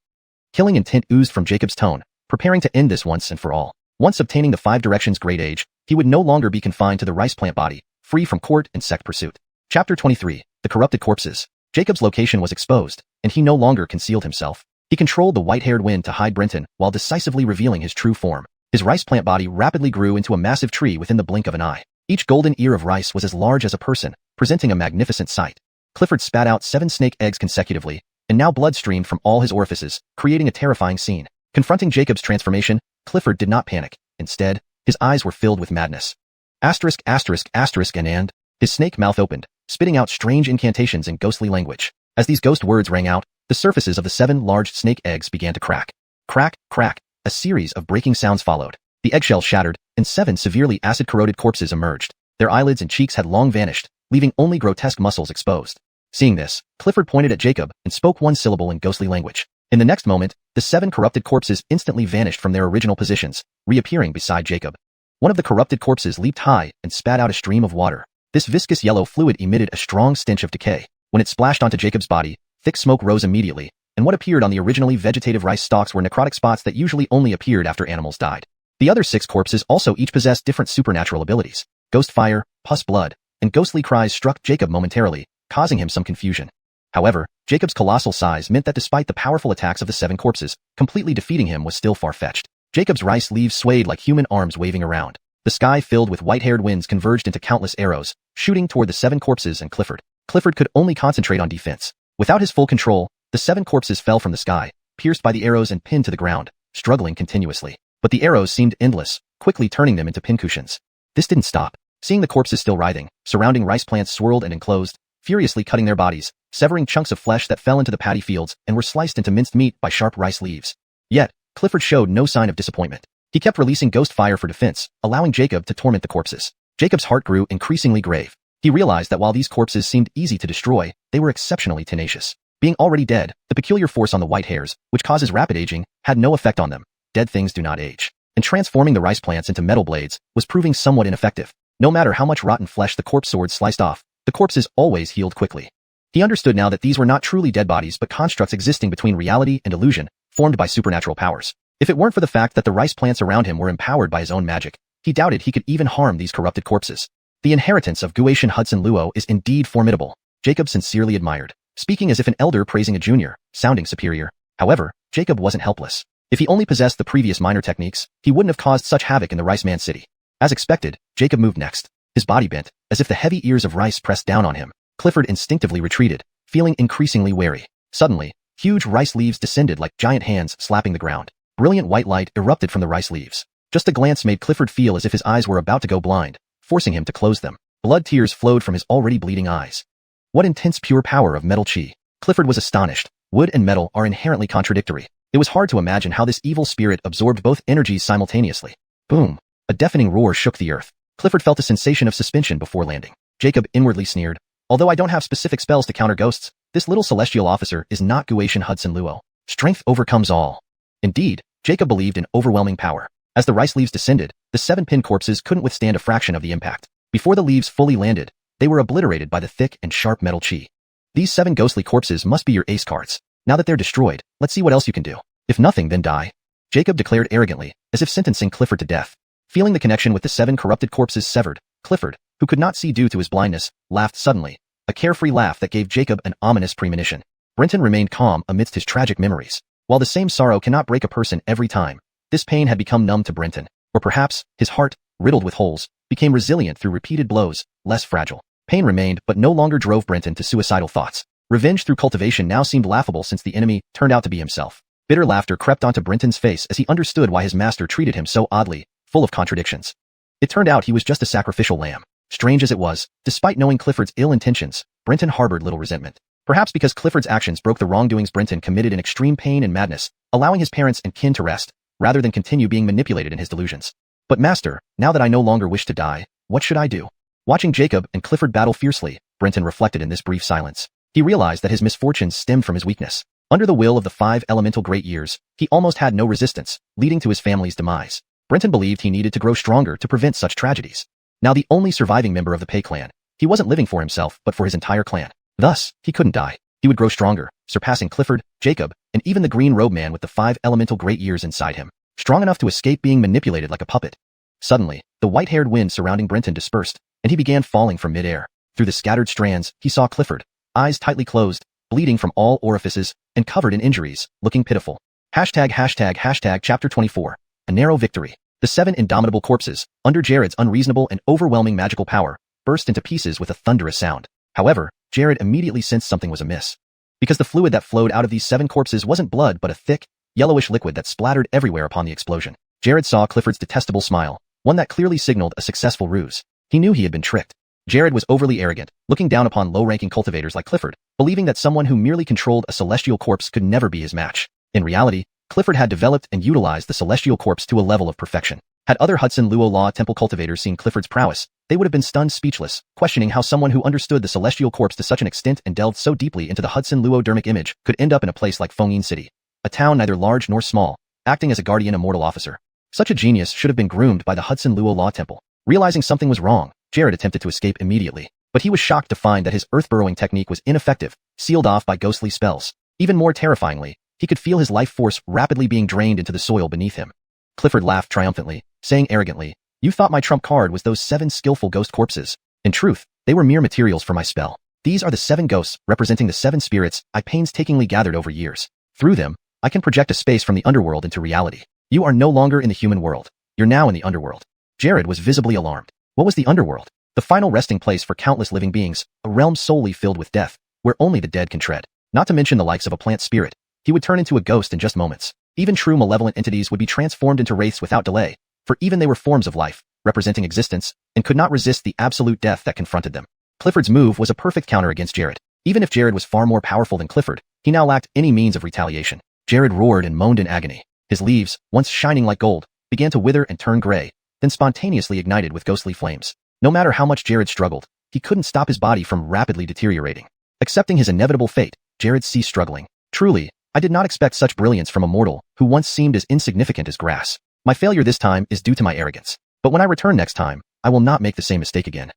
Killing intent oozed from Jacob's tone, preparing to end this once and for all. Once obtaining the Five Directions' great age, he would no longer be confined to the rice plant body, free from court and sect pursuit. Chapter 23. The Corrupted Corpses. Jacob's location was exposed, and he no longer concealed himself. He controlled the white-haired wind to hide Brenton while decisively revealing his true form. His rice plant body rapidly grew into a massive tree within the blink of an eye. Each golden ear of rice was as large as a person, presenting a magnificent sight. Clifford spat out 7 snake eggs consecutively, and now blood streamed from all his orifices, creating a terrifying scene. Confronting Jacob's transformation, Clifford did not panic. Instead, his eyes were filled with madness. Asterisk, asterisk, asterisk, and his snake mouth opened, spitting out strange incantations in ghostly language. As these ghost words rang out, the surfaces of the 7 large snake eggs began to crack. Crack, crack, a series of breaking sounds followed. The eggshell shattered, and 7 severely acid-corroded corpses emerged. Their eyelids and cheeks had long vanished, leaving only grotesque muscles exposed. Seeing this, Clifford pointed at Jacob and spoke one syllable in ghostly language. In the next moment, the 7 corrupted corpses instantly vanished from their original positions, reappearing beside Jacob. One of the corrupted corpses leaped high and spat out a stream of water. This viscous yellow fluid emitted a strong stench of decay. When it splashed onto Jacob's body, thick smoke rose immediately, and what appeared on the originally vegetative rice stalks were necrotic spots that usually only appeared after animals died. The other 6 corpses also each possessed different supernatural abilities. Ghost fire, pus blood, and ghostly cries struck Jacob momentarily, causing him some confusion. However, Jacob's colossal size meant that despite the powerful attacks of the 7 corpses, completely defeating him was still far-fetched. Jacob's rice leaves swayed like human arms waving around. The sky filled with white-haired winds converged into countless arrows, shooting toward the 7 corpses and Clifford. Clifford could only concentrate on defense. Without his full control, the 7 corpses fell from the sky, pierced by the arrows and pinned to the ground, struggling continuously. But the arrows seemed endless, quickly turning them into pincushions. This didn't stop. Seeing the corpses still writhing, surrounding rice plants swirled and enclosed, furiously cutting their bodies, severing chunks of flesh that fell into the paddy fields and were sliced into minced meat by sharp rice leaves. Yet, Clifford showed no sign of disappointment. He kept releasing ghost fire for defense, allowing Jacob to torment the corpses. Jacob's heart grew increasingly grave. He realized that while these corpses seemed easy to destroy, they were exceptionally tenacious. Being already dead, the peculiar force on the white hairs, which causes rapid aging, had no effect on them. Dead things do not age. And transforming the rice plants into metal blades was proving somewhat ineffective. No matter how much rotten flesh the corpse swords sliced off, the corpses always healed quickly. He understood now that these were not truly dead bodies but constructs existing between reality and illusion, formed by supernatural powers. If it weren't for the fact that the rice plants around him were empowered by his own magic, he doubted he could even harm these corrupted corpses. The inheritance of Guotian Hudson Luo is indeed formidable, Jacob sincerely admired, speaking as if an elder praising a junior, sounding superior. However, Jacob wasn't helpless. If he only possessed the previous minor techniques, he wouldn't have caused such havoc in the Rice Man City. As expected, Jacob moved next. His body bent, as if the heavy ears of rice pressed down on him. Clifford instinctively retreated, feeling increasingly wary. Suddenly, huge rice leaves descended like giant hands slapping the ground. Brilliant white light erupted from the rice leaves. Just a glance made Clifford feel as if his eyes were about to go blind, forcing him to close them. Blood tears flowed from his already bleeding eyes. What intense pure power of metal chi. Clifford was astonished. Wood and metal are inherently contradictory. It was hard to imagine how this evil spirit absorbed both energies simultaneously. Boom! A deafening roar shook the earth. Clifford felt a sensation of suspension before landing. Jacob inwardly sneered. Although I don't have specific spells to counter ghosts, this little celestial officer is not Guotian Hudson Luo. Strength overcomes all. Indeed, Jacob believed in overwhelming power. As the rice leaves descended, the 7 pinned corpses couldn't withstand a fraction of the impact. Before the leaves fully landed, they were obliterated by the thick and sharp metal chi. These 7 ghostly corpses must be your ace cards. Now that they're destroyed, let's see what else you can do. If nothing, then die. Jacob declared arrogantly, as if sentencing Clifford to death. Feeling the connection with the 7 corrupted corpses severed, Clifford, who could not see due to his blindness, laughed suddenly. A carefree laugh that gave Jacob an ominous premonition. Brenton remained calm amidst his tragic memories. While the same sorrow cannot break a person every time, this pain had become numb to Brenton. Or perhaps, his heart, riddled with holes, became resilient through repeated blows, less fragile. Pain remained but no longer drove Brenton to suicidal thoughts. Revenge through cultivation now seemed laughable since the enemy turned out to be himself. Bitter laughter crept onto Brenton's face as he understood why his master treated him so oddly, full of contradictions. It turned out he was just a sacrificial lamb. Strange as it was, despite knowing Clifford's ill intentions, Brenton harbored little resentment. Perhaps because Clifford's actions broke the wrongdoings Brenton committed in extreme pain and madness, allowing his parents and kin to rest, rather than continue being manipulated in his delusions. But master, now that I no longer wish to die, what should I do? Watching Jacob and Clifford battle fiercely, Brenton reflected in this brief silence. He realized that his misfortunes stemmed from his weakness. Under the will of the 5 elemental great years, he almost had no resistance, leading to his family's demise. Brenton believed he needed to grow stronger to prevent such tragedies. Now the only surviving member of the Pei clan, he wasn't living for himself but for his entire clan. Thus, he couldn't die. He would grow stronger, surpassing Clifford, Jacob, and even the green robe man with the 5 elemental great years inside him. Strong enough to escape being manipulated like a puppet. Suddenly, the white-haired wind surrounding Brenton dispersed, and he began falling from mid-air. Through the scattered strands, he saw Clifford, eyes tightly closed, bleeding from all orifices, and covered in injuries, looking pitiful. ##### Chapter 24. A narrow victory. The 7 indomitable corpses, under Jared's unreasonable and overwhelming magical power, burst into pieces with a thunderous sound. However, Jared immediately sensed something was amiss. Because the fluid that flowed out of these 7 corpses wasn't blood but a thick, yellowish liquid that splattered everywhere upon the explosion. Jared saw Clifford's detestable smile, one that clearly signaled a successful ruse. He knew he had been tricked. Jared was overly arrogant, looking down upon low-ranking cultivators like Clifford, believing that someone who merely controlled a celestial corpse could never be his match. In reality, Clifford had developed and utilized the celestial corpse to a level of perfection. Had other Hudson Luo Law Temple cultivators seen Clifford's prowess, they would have been stunned speechless, questioning how someone who understood the celestial corpse to such an extent and delved so deeply into the Hudson Luo dermic image could end up in a place like Fengyin City, a town neither large nor small, acting as a guardian immortal officer. Such a genius should have been groomed by the Hudson Luo Law Temple. Realizing something was wrong, Jared attempted to escape immediately, but he was shocked to find that his earth-burrowing technique was ineffective, sealed off by ghostly spells. Even more terrifyingly, he could feel his life force rapidly being drained into the soil beneath him. Clifford laughed triumphantly, saying arrogantly, "You thought my trump card was those 7 skillful ghost corpses. In truth, they were mere materials for my spell. These are the 7 ghosts representing the 7 spirits I painstakingly gathered over years. Through them, I can project a space from the underworld into reality. You are no longer in the human world. You're now in the underworld." Jared was visibly alarmed. What was the underworld? The final resting place for countless living beings, a realm solely filled with death, where only the dead can tread. Not to mention the likes of a plant spirit. He would turn into a ghost in just moments. Even true malevolent entities would be transformed into wraiths without delay, for even they were forms of life, representing existence, and could not resist the absolute death that confronted them. Clifford's move was a perfect counter against Jared. Even if Jared was far more powerful than Clifford, he now lacked any means of retaliation. Jared roared and moaned in agony. His leaves, once shining like gold, began to wither and turn gray, then spontaneously ignited with ghostly flames. No matter how much Jared struggled, he couldn't stop his body from rapidly deteriorating. Accepting his inevitable fate, Jared ceased struggling. Truly, I did not expect such brilliance from a mortal who once seemed as insignificant as grass. My failure this time is due to my arrogance. But when I return next time, I will not make the same mistake again.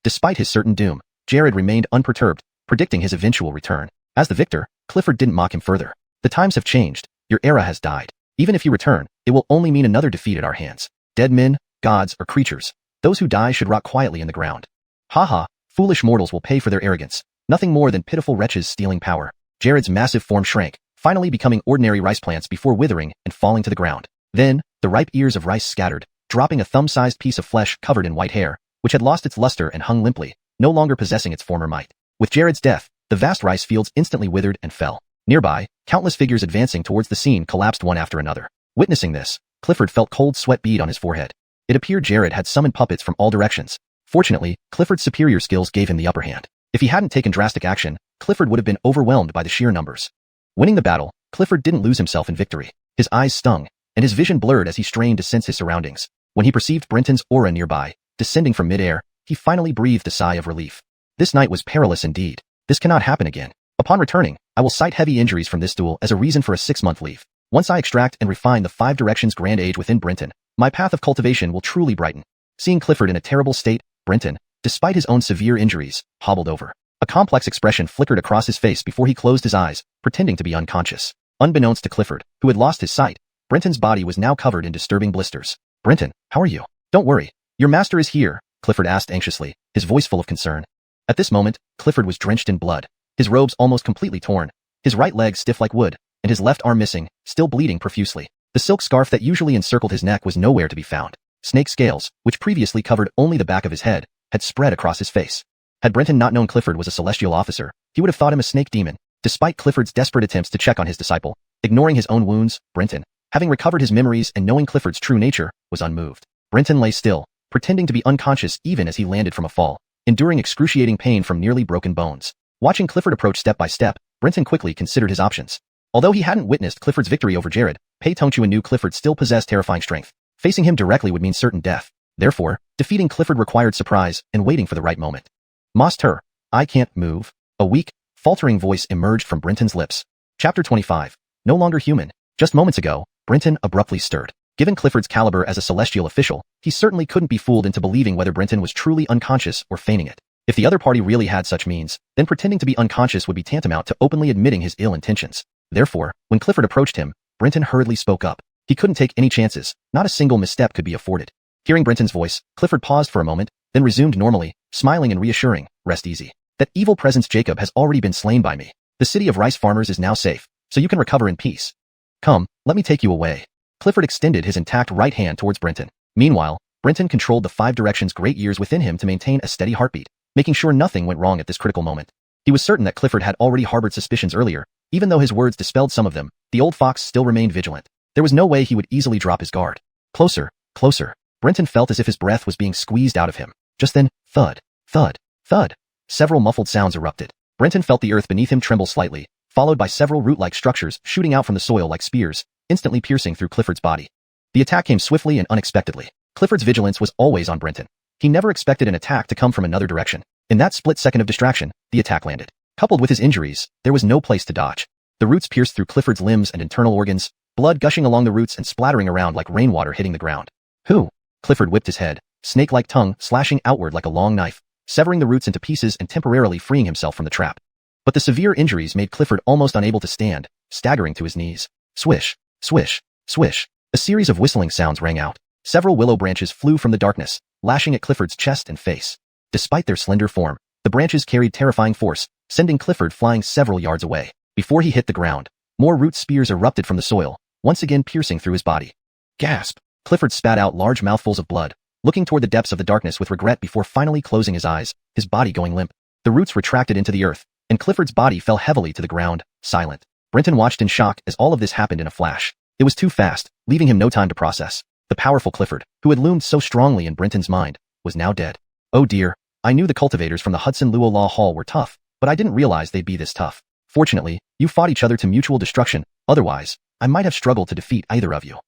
Despite his certain doom, Jared remained unperturbed, predicting his eventual return. As the victor, Clifford didn't mock him further. The times have changed, Your era has died. Even if you return, it will only mean another defeat at our hands. Dead men, gods, or creatures. Those who die should rot quietly in the ground. Haha, foolish mortals will pay for their arrogance. Nothing more than pitiful wretches stealing power. Jared's massive form shrank, finally becoming ordinary rice plants before withering and falling to the ground. Then, the ripe ears of rice scattered, dropping a thumb-sized piece of flesh covered in white hair, which had lost its luster and hung limply, no longer possessing its former might. With Jared's death, the vast rice fields instantly withered and fell. Nearby, countless figures advancing towards the scene collapsed one after another. Witnessing this, Clifford felt cold sweat bead on his forehead. It appeared Jared had summoned puppets from all directions. Fortunately, Clifford's superior skills gave him the upper hand. If he hadn't taken drastic action, Clifford would have been overwhelmed by the sheer numbers. Winning the battle, Clifford didn't lose himself in victory. His eyes stung, and his vision blurred as he strained to sense his surroundings. When he perceived Brenton's aura nearby, descending from midair, he finally breathed a sigh of relief. This night was perilous indeed. This cannot happen again. Upon returning, I will cite heavy injuries from this duel as a reason for a 6-month leave. Once I extract and refine the 5 directions grand age within Brenton, my path of cultivation will truly brighten. Seeing Clifford in a terrible state, Brenton, despite his own severe injuries, hobbled over. A complex expression flickered across his face before he closed his eyes, pretending to be unconscious. Unbeknownst to Clifford, who had lost his sight, Brenton's body was now covered in disturbing blisters. Brenton, how are you? Don't worry. Your master is here, Clifford asked anxiously, his voice full of concern. At this moment, Clifford was drenched in blood, his robes almost completely torn, his right leg stiff like wood, and his left arm missing, still bleeding profusely. The silk scarf that usually encircled his neck was nowhere to be found. Snake scales, which previously covered only the back of his head, had spread across his face. Had Brenton not known Clifford was a celestial officer, he would have thought him a snake demon. Despite Clifford's desperate attempts to check on his disciple, ignoring his own wounds, Brenton, having recovered his memories and knowing Clifford's true nature, was unmoved. Brenton lay still, pretending to be unconscious even as he landed from a fall, enduring excruciating pain from nearly broken bones. Watching Clifford approach step by step, Brenton quickly considered his options. Although he hadn't witnessed Clifford's victory over Jared, Pei Tongchuan knew Clifford still possessed terrifying strength. Facing him directly would mean certain death. Therefore, defeating Clifford required surprise and waiting for the right moment. Master, I can't move. A weak, faltering voice emerged from Brenton's lips. Chapter 25. No longer human. Just moments ago, Brenton abruptly stirred. Given Clifford's caliber as a celestial official, he certainly couldn't be fooled into believing whether Brenton was truly unconscious or feigning it. If the other party really had such means, then pretending to be unconscious would be tantamount to openly admitting his ill intentions. Therefore, when Clifford approached him, Brenton hurriedly spoke up. He couldn't take any chances, not a single misstep could be afforded. Hearing Brenton's voice, Clifford paused for a moment, then resumed normally, smiling and reassuring, rest easy. That evil presence Jacob has already been slain by me. The city of rice farmers is now safe, so you can recover in peace. Come, let me take you away. Clifford extended his intact right hand towards Brenton. Meanwhile, Brenton controlled the 5 directions great ears within him to maintain a steady heartbeat, making sure nothing went wrong at this critical moment. He was certain that Clifford had already harbored suspicions earlier. Even though his words dispelled some of them, the old fox still remained vigilant. There was no way he would easily drop his guard. Closer, closer. Brenton felt as if his breath was being squeezed out of him. Just then, thud, thud, thud. Several muffled sounds erupted. Brenton felt the earth beneath him tremble slightly, followed by several root-like structures shooting out from the soil like spears, instantly piercing through Clifford's body. The attack came swiftly and unexpectedly. Clifford's vigilance was always on Brenton. He never expected an attack to come from another direction. In that split second of distraction, the attack landed. Coupled with his injuries, there was no place to dodge. The roots pierced through Clifford's limbs and internal organs, blood gushing along the roots and splattering around like rainwater hitting the ground. Who? Clifford whipped his head, snake-like tongue slashing outward like a long knife, severing the roots into pieces and temporarily freeing himself from the trap. But the severe injuries made Clifford almost unable to stand, staggering to his knees. Swish, swish, swish. A series of whistling sounds rang out. Several willow branches flew from the darkness, lashing at Clifford's chest and face. Despite their slender form, the branches carried terrifying force, sending Clifford flying several yards away. Before he hit the ground, more root spears erupted from the soil, once again piercing through his body. Gasp! Clifford spat out large mouthfuls of blood, looking toward the depths of the darkness with regret before finally closing his eyes, his body going limp. The roots retracted into the earth, and Clifford's body fell heavily to the ground, silent. Brenton watched in shock as all of this happened in a flash. It was too fast, leaving him no time to process. The powerful Clifford, who had loomed so strongly in Brenton's mind, was now dead. Oh dear, I knew the cultivators from the Hudson Luo Law Hall were tough, but I didn't realize they'd be this tough. Fortunately, you fought each other to mutual destruction, otherwise, I might have struggled to defeat either of you.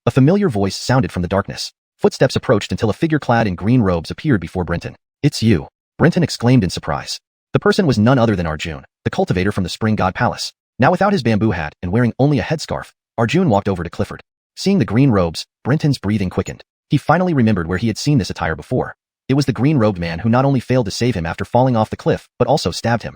A familiar voice sounded from the darkness. Footsteps approached until a figure clad in green robes appeared before Brenton. It's you, Brenton exclaimed in surprise. The person was none other than Arjun, the cultivator from the Spring God Palace. Now without his bamboo hat and wearing only a headscarf, Arjun walked over to Clifford. Seeing the green robes, Brenton's breathing quickened. He finally remembered where he had seen this attire before. It was the green-robed man who not only failed to save him after falling off the cliff, but also stabbed him.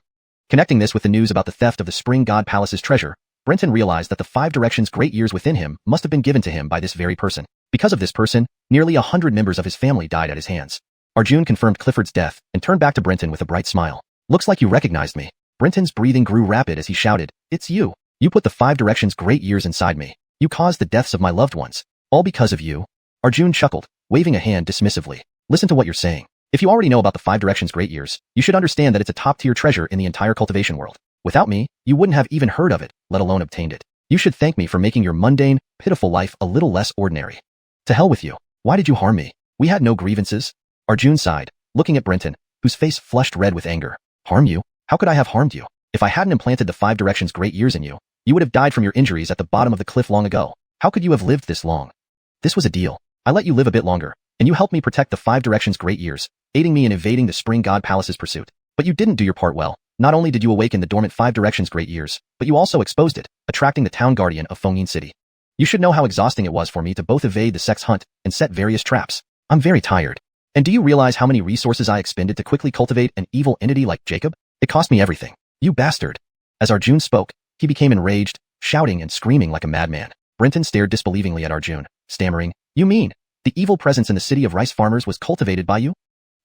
Connecting this with the news about the theft of the Spring God Palace's treasure, Brenton realized that the 5 Directions' great years within him must have been given to him by this very person. Because of this person, nearly 100 members of his family died at his hands. Arjun confirmed Clifford's death and turned back to Brenton with a bright smile. Looks like you recognized me. Brenton's breathing grew rapid as he shouted, "It's you. You put the 5 Directions' great years inside me. You caused the deaths of my loved ones. All because of you." Arjun chuckled, waving a hand dismissively. "Listen to what you're saying. If you already know about the 5 Directions' great years, you should understand that it's a top-tier treasure in the entire cultivation world. Without me, you wouldn't have even heard of it, let alone obtained it. You should thank me for making your mundane, pitiful life a little less ordinary." "To hell with you. Why did you harm me? We had no grievances." Arjun sighed, looking at Brenton, whose face flushed red with anger. "Harm you? How could I have harmed you? If I hadn't implanted the 5 Directions' great years in you, you would have died from your injuries at the bottom of the cliff long ago. How could you have lived this long? This was a deal. I let you live a bit longer, and you helped me protect the 5 Directions' great years, aiding me in evading the Spring God Palace's pursuit. But you didn't do your part well. Not only did you awaken the dormant 5 Directions' great years, but you also exposed it, attracting the town guardian of Fengyin City. You should know how exhausting it was for me to both evade the sex hunt and set various traps. I'm very tired. And do you realize how many resources I expended to quickly cultivate an evil entity like Jacob? It cost me everything. You bastard." As Arjun spoke, he became enraged, shouting and screaming like a madman. Brenton stared disbelievingly at Arjun, stammering, "You mean, the evil presence in the city of rice farmers was cultivated by you?"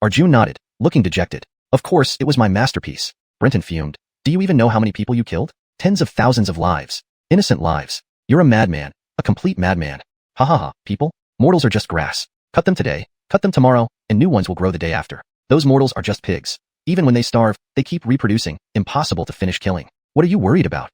Arjun nodded, looking dejected. "Of course, it was my masterpiece." Brenton fumed. "Do you even know how many people you killed? Tens of thousands of lives. Innocent lives. You're a madman, a complete madman. Ha ha ha, people. Mortals are just grass. Cut them today, cut them tomorrow, and new ones will grow the day after. Those mortals are just pigs. Even when they starve, they keep reproducing, impossible to finish killing. What are you worried about?"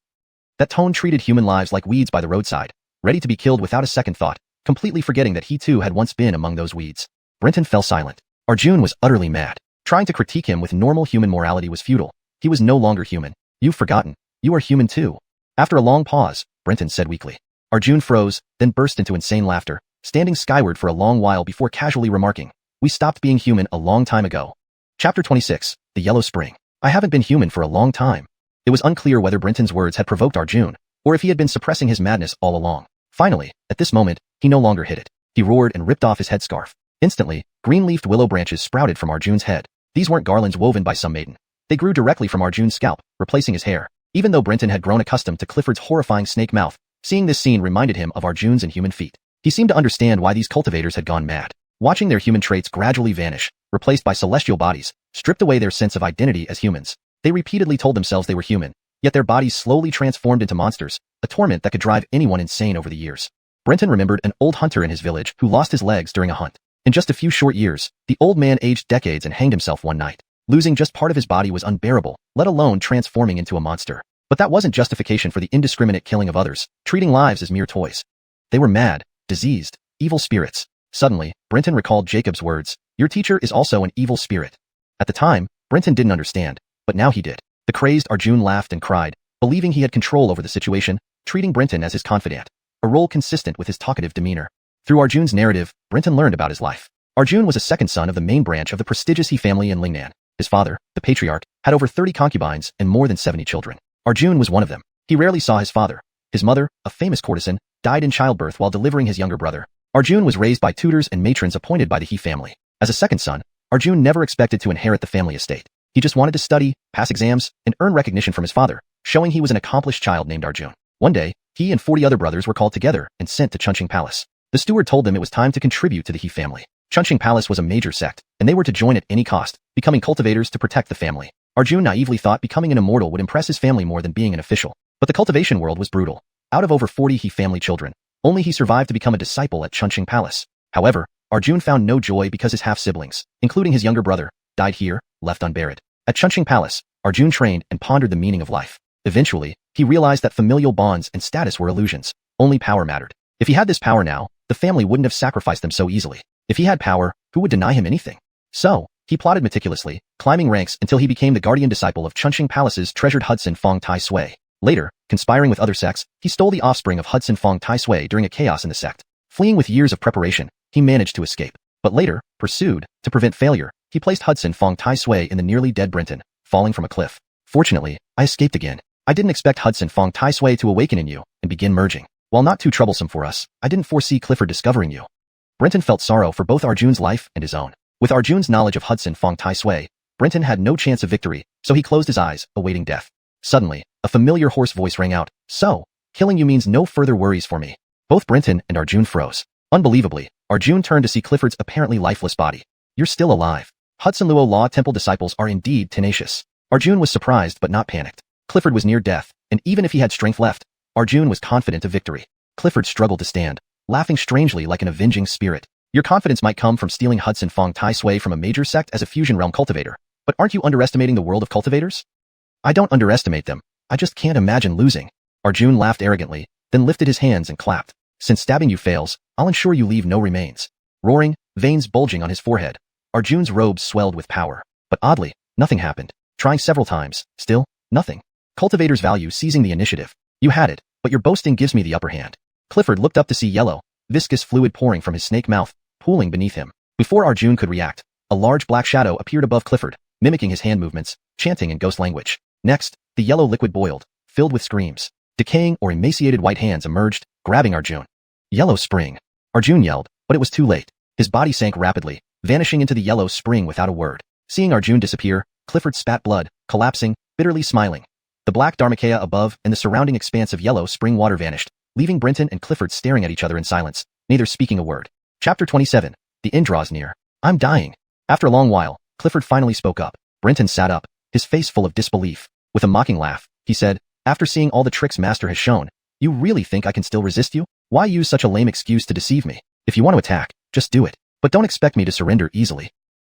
That tone treated human lives like weeds by the roadside, ready to be killed without a second thought, completely forgetting that he too had once been among those weeds. Brenton fell silent. Arjun was utterly mad. Trying to critique him with normal human morality was futile. He was no longer human. "You've forgotten. You are human too." After a long pause, Brenton said weakly. Arjun froze, then burst into insane laughter, standing skyward for a long while before casually remarking, "We stopped being human a long time ago." Chapter 26, The Yellow Spring. I haven't been human for a long time. It was unclear whether Brenton's words had provoked Arjun, or if he had been suppressing his madness all along. Finally, at this moment, he no longer hid it. He roared and ripped off his headscarf. Instantly, green-leafed willow branches sprouted from Arjun's head. These weren't garlands woven by some maiden. They grew directly from Arjun's scalp, replacing his hair. Even though Brenton had grown accustomed to Clifford's horrifying snake mouth, seeing this scene reminded him of Arjun's inhuman feet. He seemed to understand why these cultivators had gone mad. Watching their human traits gradually vanish, replaced by celestial bodies, stripped away their sense of identity as humans. They repeatedly told themselves they were human, yet their bodies slowly transformed into monsters, a torment that could drive anyone insane over the years. Brenton remembered an old hunter in his village who lost his legs during a hunt. In just a few short years, the old man aged decades and hanged himself one night. Losing just part of his body was unbearable, let alone transforming into a monster. But that wasn't justification for the indiscriminate killing of others, treating lives as mere toys. They were mad, diseased, evil spirits. Suddenly, Brenton recalled Jacob's words, "Your teacher is also an evil spirit." At the time, Brenton didn't understand, but now he did. The crazed Arjun laughed and cried, believing he had control over the situation, treating Brenton as his confidant, a role consistent with his talkative demeanor. Through Arjun's narrative, Brenton learned about his life. Arjun was a second son of the main branch of the prestigious He family in Lingnan. His father, the patriarch, had over 30 concubines and more than 70 children. Arjun was one of them. He rarely saw his father. His mother, a famous courtesan, died in childbirth while delivering his younger brother. Arjun was raised by tutors and matrons appointed by the He family. As a second son, Arjun never expected to inherit the family estate. He just wanted to study, pass exams, and earn recognition from his father, showing he was an accomplished child named Arjun. One day, he and 40 other brothers were called together and sent to Chunqing Palace. The steward told them it was time to contribute to the He family. Chunqing Palace was a major sect, and they were to join at any cost, becoming cultivators to protect the family. Arjun naively thought becoming an immortal would impress his family more than being an official. But the cultivation world was brutal. Out of over 40 He family children, only he survived to become a disciple at Chunqing Palace. However, Arjun found no joy because his half-siblings, including his younger brother, died here, left unburied. At Chunqing Palace, Arjun trained and pondered the meaning of life. Eventually, he realized that familial bonds and status were illusions. Only power mattered. If he had this power now, the family wouldn't have sacrificed them so easily. If he had power, who would deny him anything? So, he plotted meticulously, climbing ranks until he became the guardian disciple of Chunqing Palace's treasured Hudson Fong Tai Sui. Later, conspiring with other sects, he stole the offspring of Hudson Fong Tai Sui during a chaos in the sect. Fleeing with years of preparation, he managed to escape. But later, pursued, to prevent failure, he placed Hudson Fong Tai Sui in the nearly dead Brenton, falling from a cliff. Fortunately, I escaped again. I didn't expect Hudson Fong Tai Sui to awaken in you and begin merging. While not too troublesome for us, I didn't foresee Clifford discovering you. Brenton felt sorrow for both Arjun's life and his own. With Arjun's knowledge of Hudson Fong Tai Sui, Brenton had no chance of victory, so he closed his eyes, awaiting death. Suddenly, a familiar hoarse voice rang out, "So, Killing you means no further worries for me. Both Brenton and Arjun froze. Unbelievably, Arjun turned to see Clifford's apparently lifeless body. You're still alive. Hudson Luo Law Temple disciples are indeed tenacious. Arjun was surprised but not panicked. Clifford was near death, and even if he had strength left, Arjun was confident of victory. Clifford struggled to stand, laughing strangely like an avenging spirit. Your confidence might come from stealing Hudson Fong Tai Sui from a major sect as a fusion realm cultivator, but aren't you underestimating the world of cultivators? I don't underestimate them. I just can't imagine losing. Arjun laughed arrogantly, then lifted his hands and clapped. Since stabbing you fails, I'll ensure you leave no remains. Roaring, veins bulging on his forehead, Arjun's robes swelled with power. But oddly, nothing happened. Trying several times, still, nothing. Cultivators value seizing the initiative. You had it, but your boasting gives me the upper hand. Clifford looked up to see yellow, viscous fluid pouring from his snake mouth, pooling beneath him. Before Arjun could react, a large black shadow appeared above Clifford, mimicking his hand movements, chanting in ghost language. Next, the yellow liquid boiled, filled with screams. Decaying or emaciated white hands emerged, grabbing Arjun. Yellow spring. Arjun yelled, but it was too late. His body sank rapidly, vanishing into the yellow spring without a word. Seeing Arjun disappear, Clifford spat blood, collapsing, bitterly smiling. The black Dharmakaya above and the surrounding expanse of yellow spring water vanished, leaving Brenton and Clifford staring at each other in silence, neither speaking a word. Chapter 27. The end draws near. I'm dying. After a long while, Clifford finally spoke up. Brenton sat up, his face full of disbelief. With a mocking laugh, he said, after seeing all the tricks Master has shown, you really think I can still resist you? Why use such a lame excuse to deceive me? If you want to attack, just do it. But don't expect me to surrender easily.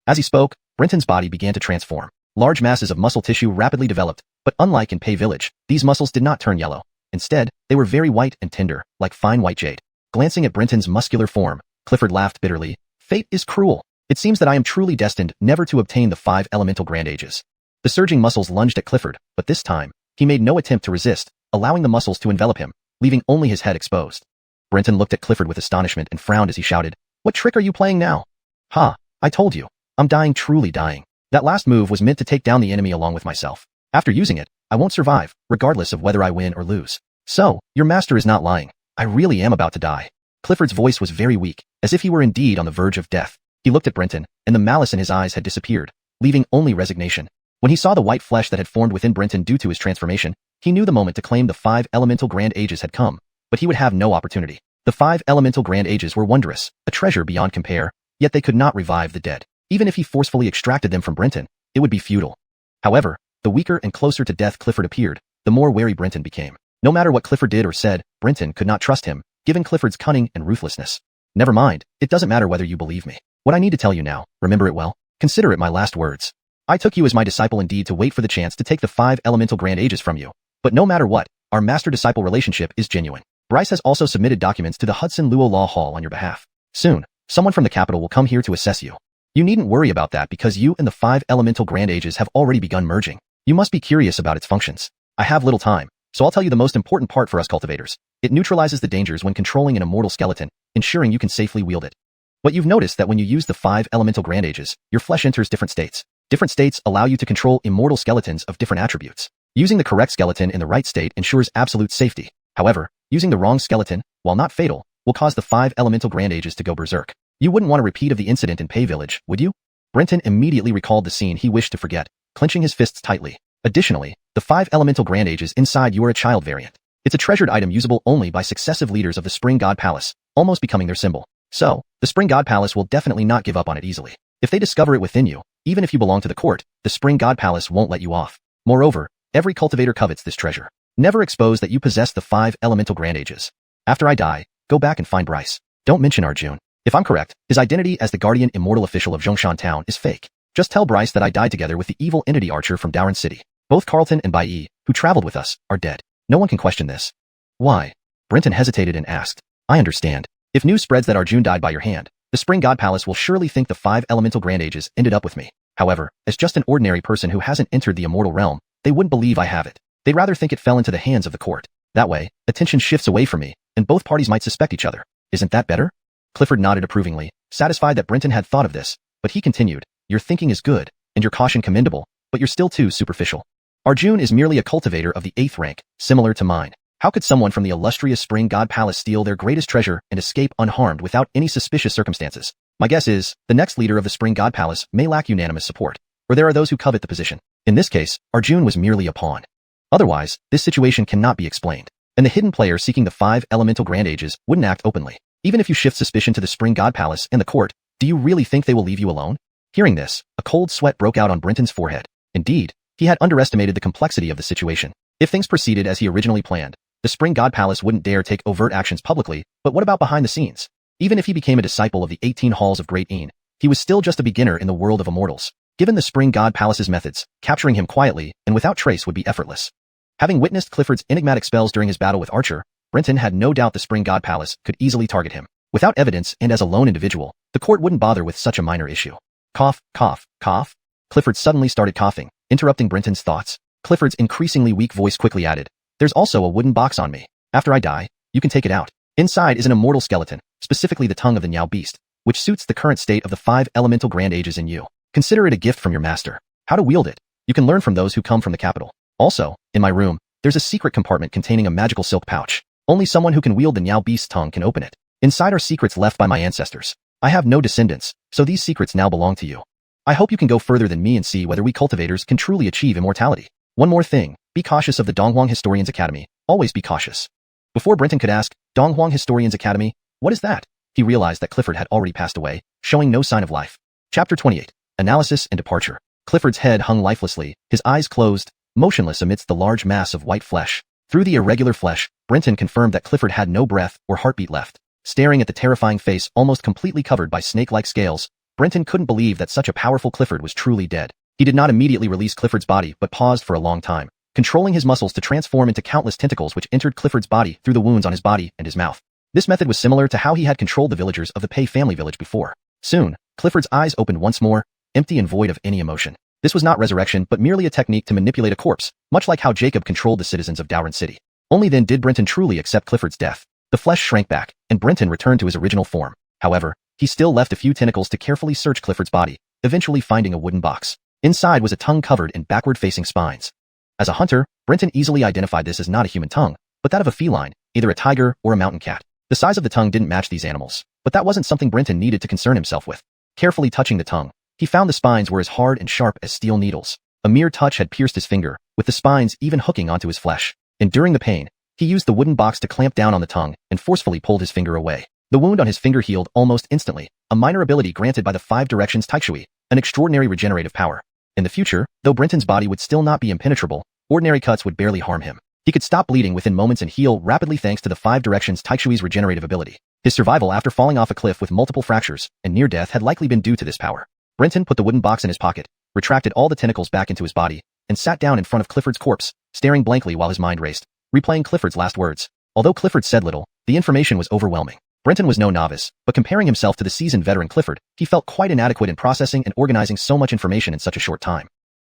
As he spoke, Brenton's body began to transform. Large masses of muscle tissue rapidly developed, but unlike in Pei Village, these muscles did not turn yellow. Instead, they were very white and tender, like fine white jade. Glancing at Brenton's muscular form, Clifford laughed bitterly. Fate is cruel. It seems that I am truly destined never to obtain the 5 elemental grand ages. The surging muscles lunged at Clifford, but this time, he made no attempt to resist, allowing the muscles to envelop him, leaving only his head exposed. Brenton looked at Clifford with astonishment and frowned as he shouted, What trick are you playing now? Ha, I told you. I'm dying, truly dying. That last move was meant to take down the enemy along with myself. After using it, I won't survive, regardless of whether I win or lose. So, your master is not lying. I really am about to die. Clifford's voice was very weak, as if he were indeed on the verge of death. He looked at Brenton, and the malice in his eyes had disappeared, leaving only resignation. When he saw the white flesh that had formed within Brenton due to his transformation, he knew the moment to claim the 5 elemental grand ages had come, but he would have no opportunity. The 5 elemental grand ages were wondrous, a treasure beyond compare, yet they could not revive the dead. Even if he forcefully extracted them from Brenton, it would be futile. However, the weaker and closer to death Clifford appeared, the more wary Brenton became. No matter what Clifford did or said, Brenton could not trust him, given Clifford's cunning and ruthlessness. Never mind, it doesn't matter whether you believe me. What I need to tell you now, remember it well. Consider it my last words. I took you as my disciple indeed to wait for the chance to take the 5 elemental grand ages from you. But no matter what, our master-disciple relationship is genuine. Bryce has also submitted documents to the Hudson Luo Law Hall on your behalf. Soon, someone from the capital will come here to assess you. You needn't worry about that because you and the 5 elemental grand ages have already begun merging. You must be curious about its functions. I have little time, so I'll tell you the most important part for us cultivators. It neutralizes the dangers when controlling an immortal skeleton, ensuring you can safely wield it. But you've noticed that when you use the 5 elemental grand ages, your flesh enters different states. Different states allow you to control immortal skeletons of different attributes. Using the correct skeleton in the right state ensures absolute safety. However, using the wrong skeleton, while not fatal, will cause the 5 elemental grand ages to go berserk. You wouldn't want a repeat of the incident in Pei Village, would you? Brenton immediately recalled the scene he wished to forget, clenching his fists tightly. Additionally, the 5 elemental grand ages inside you are a child variant. It's a treasured item usable only by successive leaders of the Spring God Palace, almost becoming their symbol. So, the Spring God Palace will definitely not give up on it easily. If they discover it within you, even if you belong to the court, the Spring God Palace won't let you off. Moreover, every cultivator covets this treasure. Never expose that you possess the 5 elemental grand ages. After I die, go back and find Bryce. Don't mention Arjun. If I'm correct, his identity as the guardian immortal official of Zhongshan Town is fake. Just tell Bryce that I died together with the evil entity archer from Dowran City. Both Carlton and Bai, who traveled with us, are dead. No one can question this. Why? Brenton hesitated and asked. I understand. If news spreads that Arjun died by your hand, the Spring God Palace will surely think the 5 elemental grand ages ended up with me. However, as just an ordinary person who hasn't entered the immortal realm, they wouldn't believe I have it. They'd rather think it fell into the hands of the court. That way, attention shifts away from me, and both parties might suspect each other. Isn't that better? Clifford nodded approvingly, satisfied that Brenton had thought of this, but he continued, Your thinking is good, and your caution commendable, but you're still too superficial. Arjun is merely a cultivator of the 8th rank, similar to mine. How could someone from the illustrious Spring God Palace steal their greatest treasure and escape unharmed without any suspicious circumstances? My guess is, the next leader of the Spring God Palace may lack unanimous support, or there are those who covet the position. In this case, Arjun was merely a pawn. Otherwise, this situation cannot be explained. and the hidden player seeking the 5 elemental grand ages wouldn't act openly. Even if you shift suspicion to the Spring God Palace and the court, do you really think they will leave you alone? Hearing this, a cold sweat broke out on Brenton's forehead. Indeed, he had underestimated the complexity of the situation. If things proceeded as he originally planned, the Spring God Palace wouldn't dare take overt actions publicly, but what about behind the scenes? Even if he became a disciple of the 18 halls of Great Een, he was still just a beginner in the world of immortals. Given the Spring God Palace's methods, capturing him quietly and without trace would be effortless. Having witnessed Clifford's enigmatic spells during his battle with Archer, Brenton had no doubt the Spring God Palace could easily target him. Without evidence and as a lone individual, the court wouldn't bother with such a minor issue. Cough, cough, cough. Clifford suddenly started coughing, interrupting Brenton's thoughts. Clifford's increasingly weak voice quickly added, "There's also a wooden box on me. After I die, you can take it out. Inside is an immortal skeleton, specifically the tongue of the Niao beast, which suits the current state of the 5 elemental grand ages in you. Consider it a gift from your master. How to wield it, you can learn from those who come from the capital. Also, in my room, there's a secret compartment containing a magical silk pouch. Only someone who can wield the Niao beast's tongue can open it. Inside are secrets left by my ancestors. I have no descendants, so these secrets now belong to you. I hope you can go further than me and see whether we cultivators can truly achieve immortality. One more thing, be cautious of the Donghuang Historians Academy. Always be cautious." Before Brenton could ask, "Donghuang Historians Academy? What is that?" he realized that Clifford had already passed away, showing no sign of life. Chapter 28. Analysis and Departure. Clifford's head hung lifelessly, his eyes closed, motionless amidst the large mass of white flesh. Through the irregular flesh, Brenton confirmed that Clifford had no breath or heartbeat left. Staring at the terrifying face almost completely covered by snake-like scales, Brenton couldn't believe that such a powerful Clifford was truly dead. He did not immediately release Clifford's body but paused for a long time, controlling his muscles to transform into countless tentacles which entered Clifford's body through the wounds on his body and his mouth. This method was similar to how he had controlled the villagers of the Pei family village before. Soon, Clifford's eyes opened once more, empty and void of any emotion. This was not resurrection but merely a technique to manipulate a corpse, much like how Jacob controlled the citizens of Dowran City. Only then did Brenton truly accept Clifford's death. The flesh shrank back, and Brenton returned to his original form. However, he still left a few tentacles to carefully search Clifford's body, eventually finding a wooden box. Inside was a tongue covered in backward-facing spines. As a hunter, Brenton easily identified this as not a human tongue, but that of a feline, either a tiger or a mountain cat. The size of the tongue didn't match these animals, but that wasn't something Brenton needed to concern himself with. Carefully touching the tongue, he found the spines were as hard and sharp as steel needles. A mere touch had pierced his finger, with the spines even hooking onto his flesh. Enduring the pain, he used the wooden box to clamp down on the tongue and forcefully pulled his finger away. The wound on his finger healed almost instantly, a minor ability granted by the 5 Directions Tai Sui, an extraordinary regenerative power. In the future, though Brenton's body would still not be impenetrable, ordinary cuts would barely harm him. He could stop bleeding within moments and heal rapidly thanks to the 5 Directions Tai Sui's regenerative ability. His survival after falling off a cliff with multiple fractures and near death had likely been due to this power. Brenton put the wooden box in his pocket, retracted all the tentacles back into his body, and sat down in front of Clifford's corpse, staring blankly while his mind raced, replaying Clifford's last words. Although Clifford said little, the information was overwhelming. Brenton was no novice, but comparing himself to the seasoned veteran Clifford, he felt quite inadequate in processing and organizing so much information in such a short time.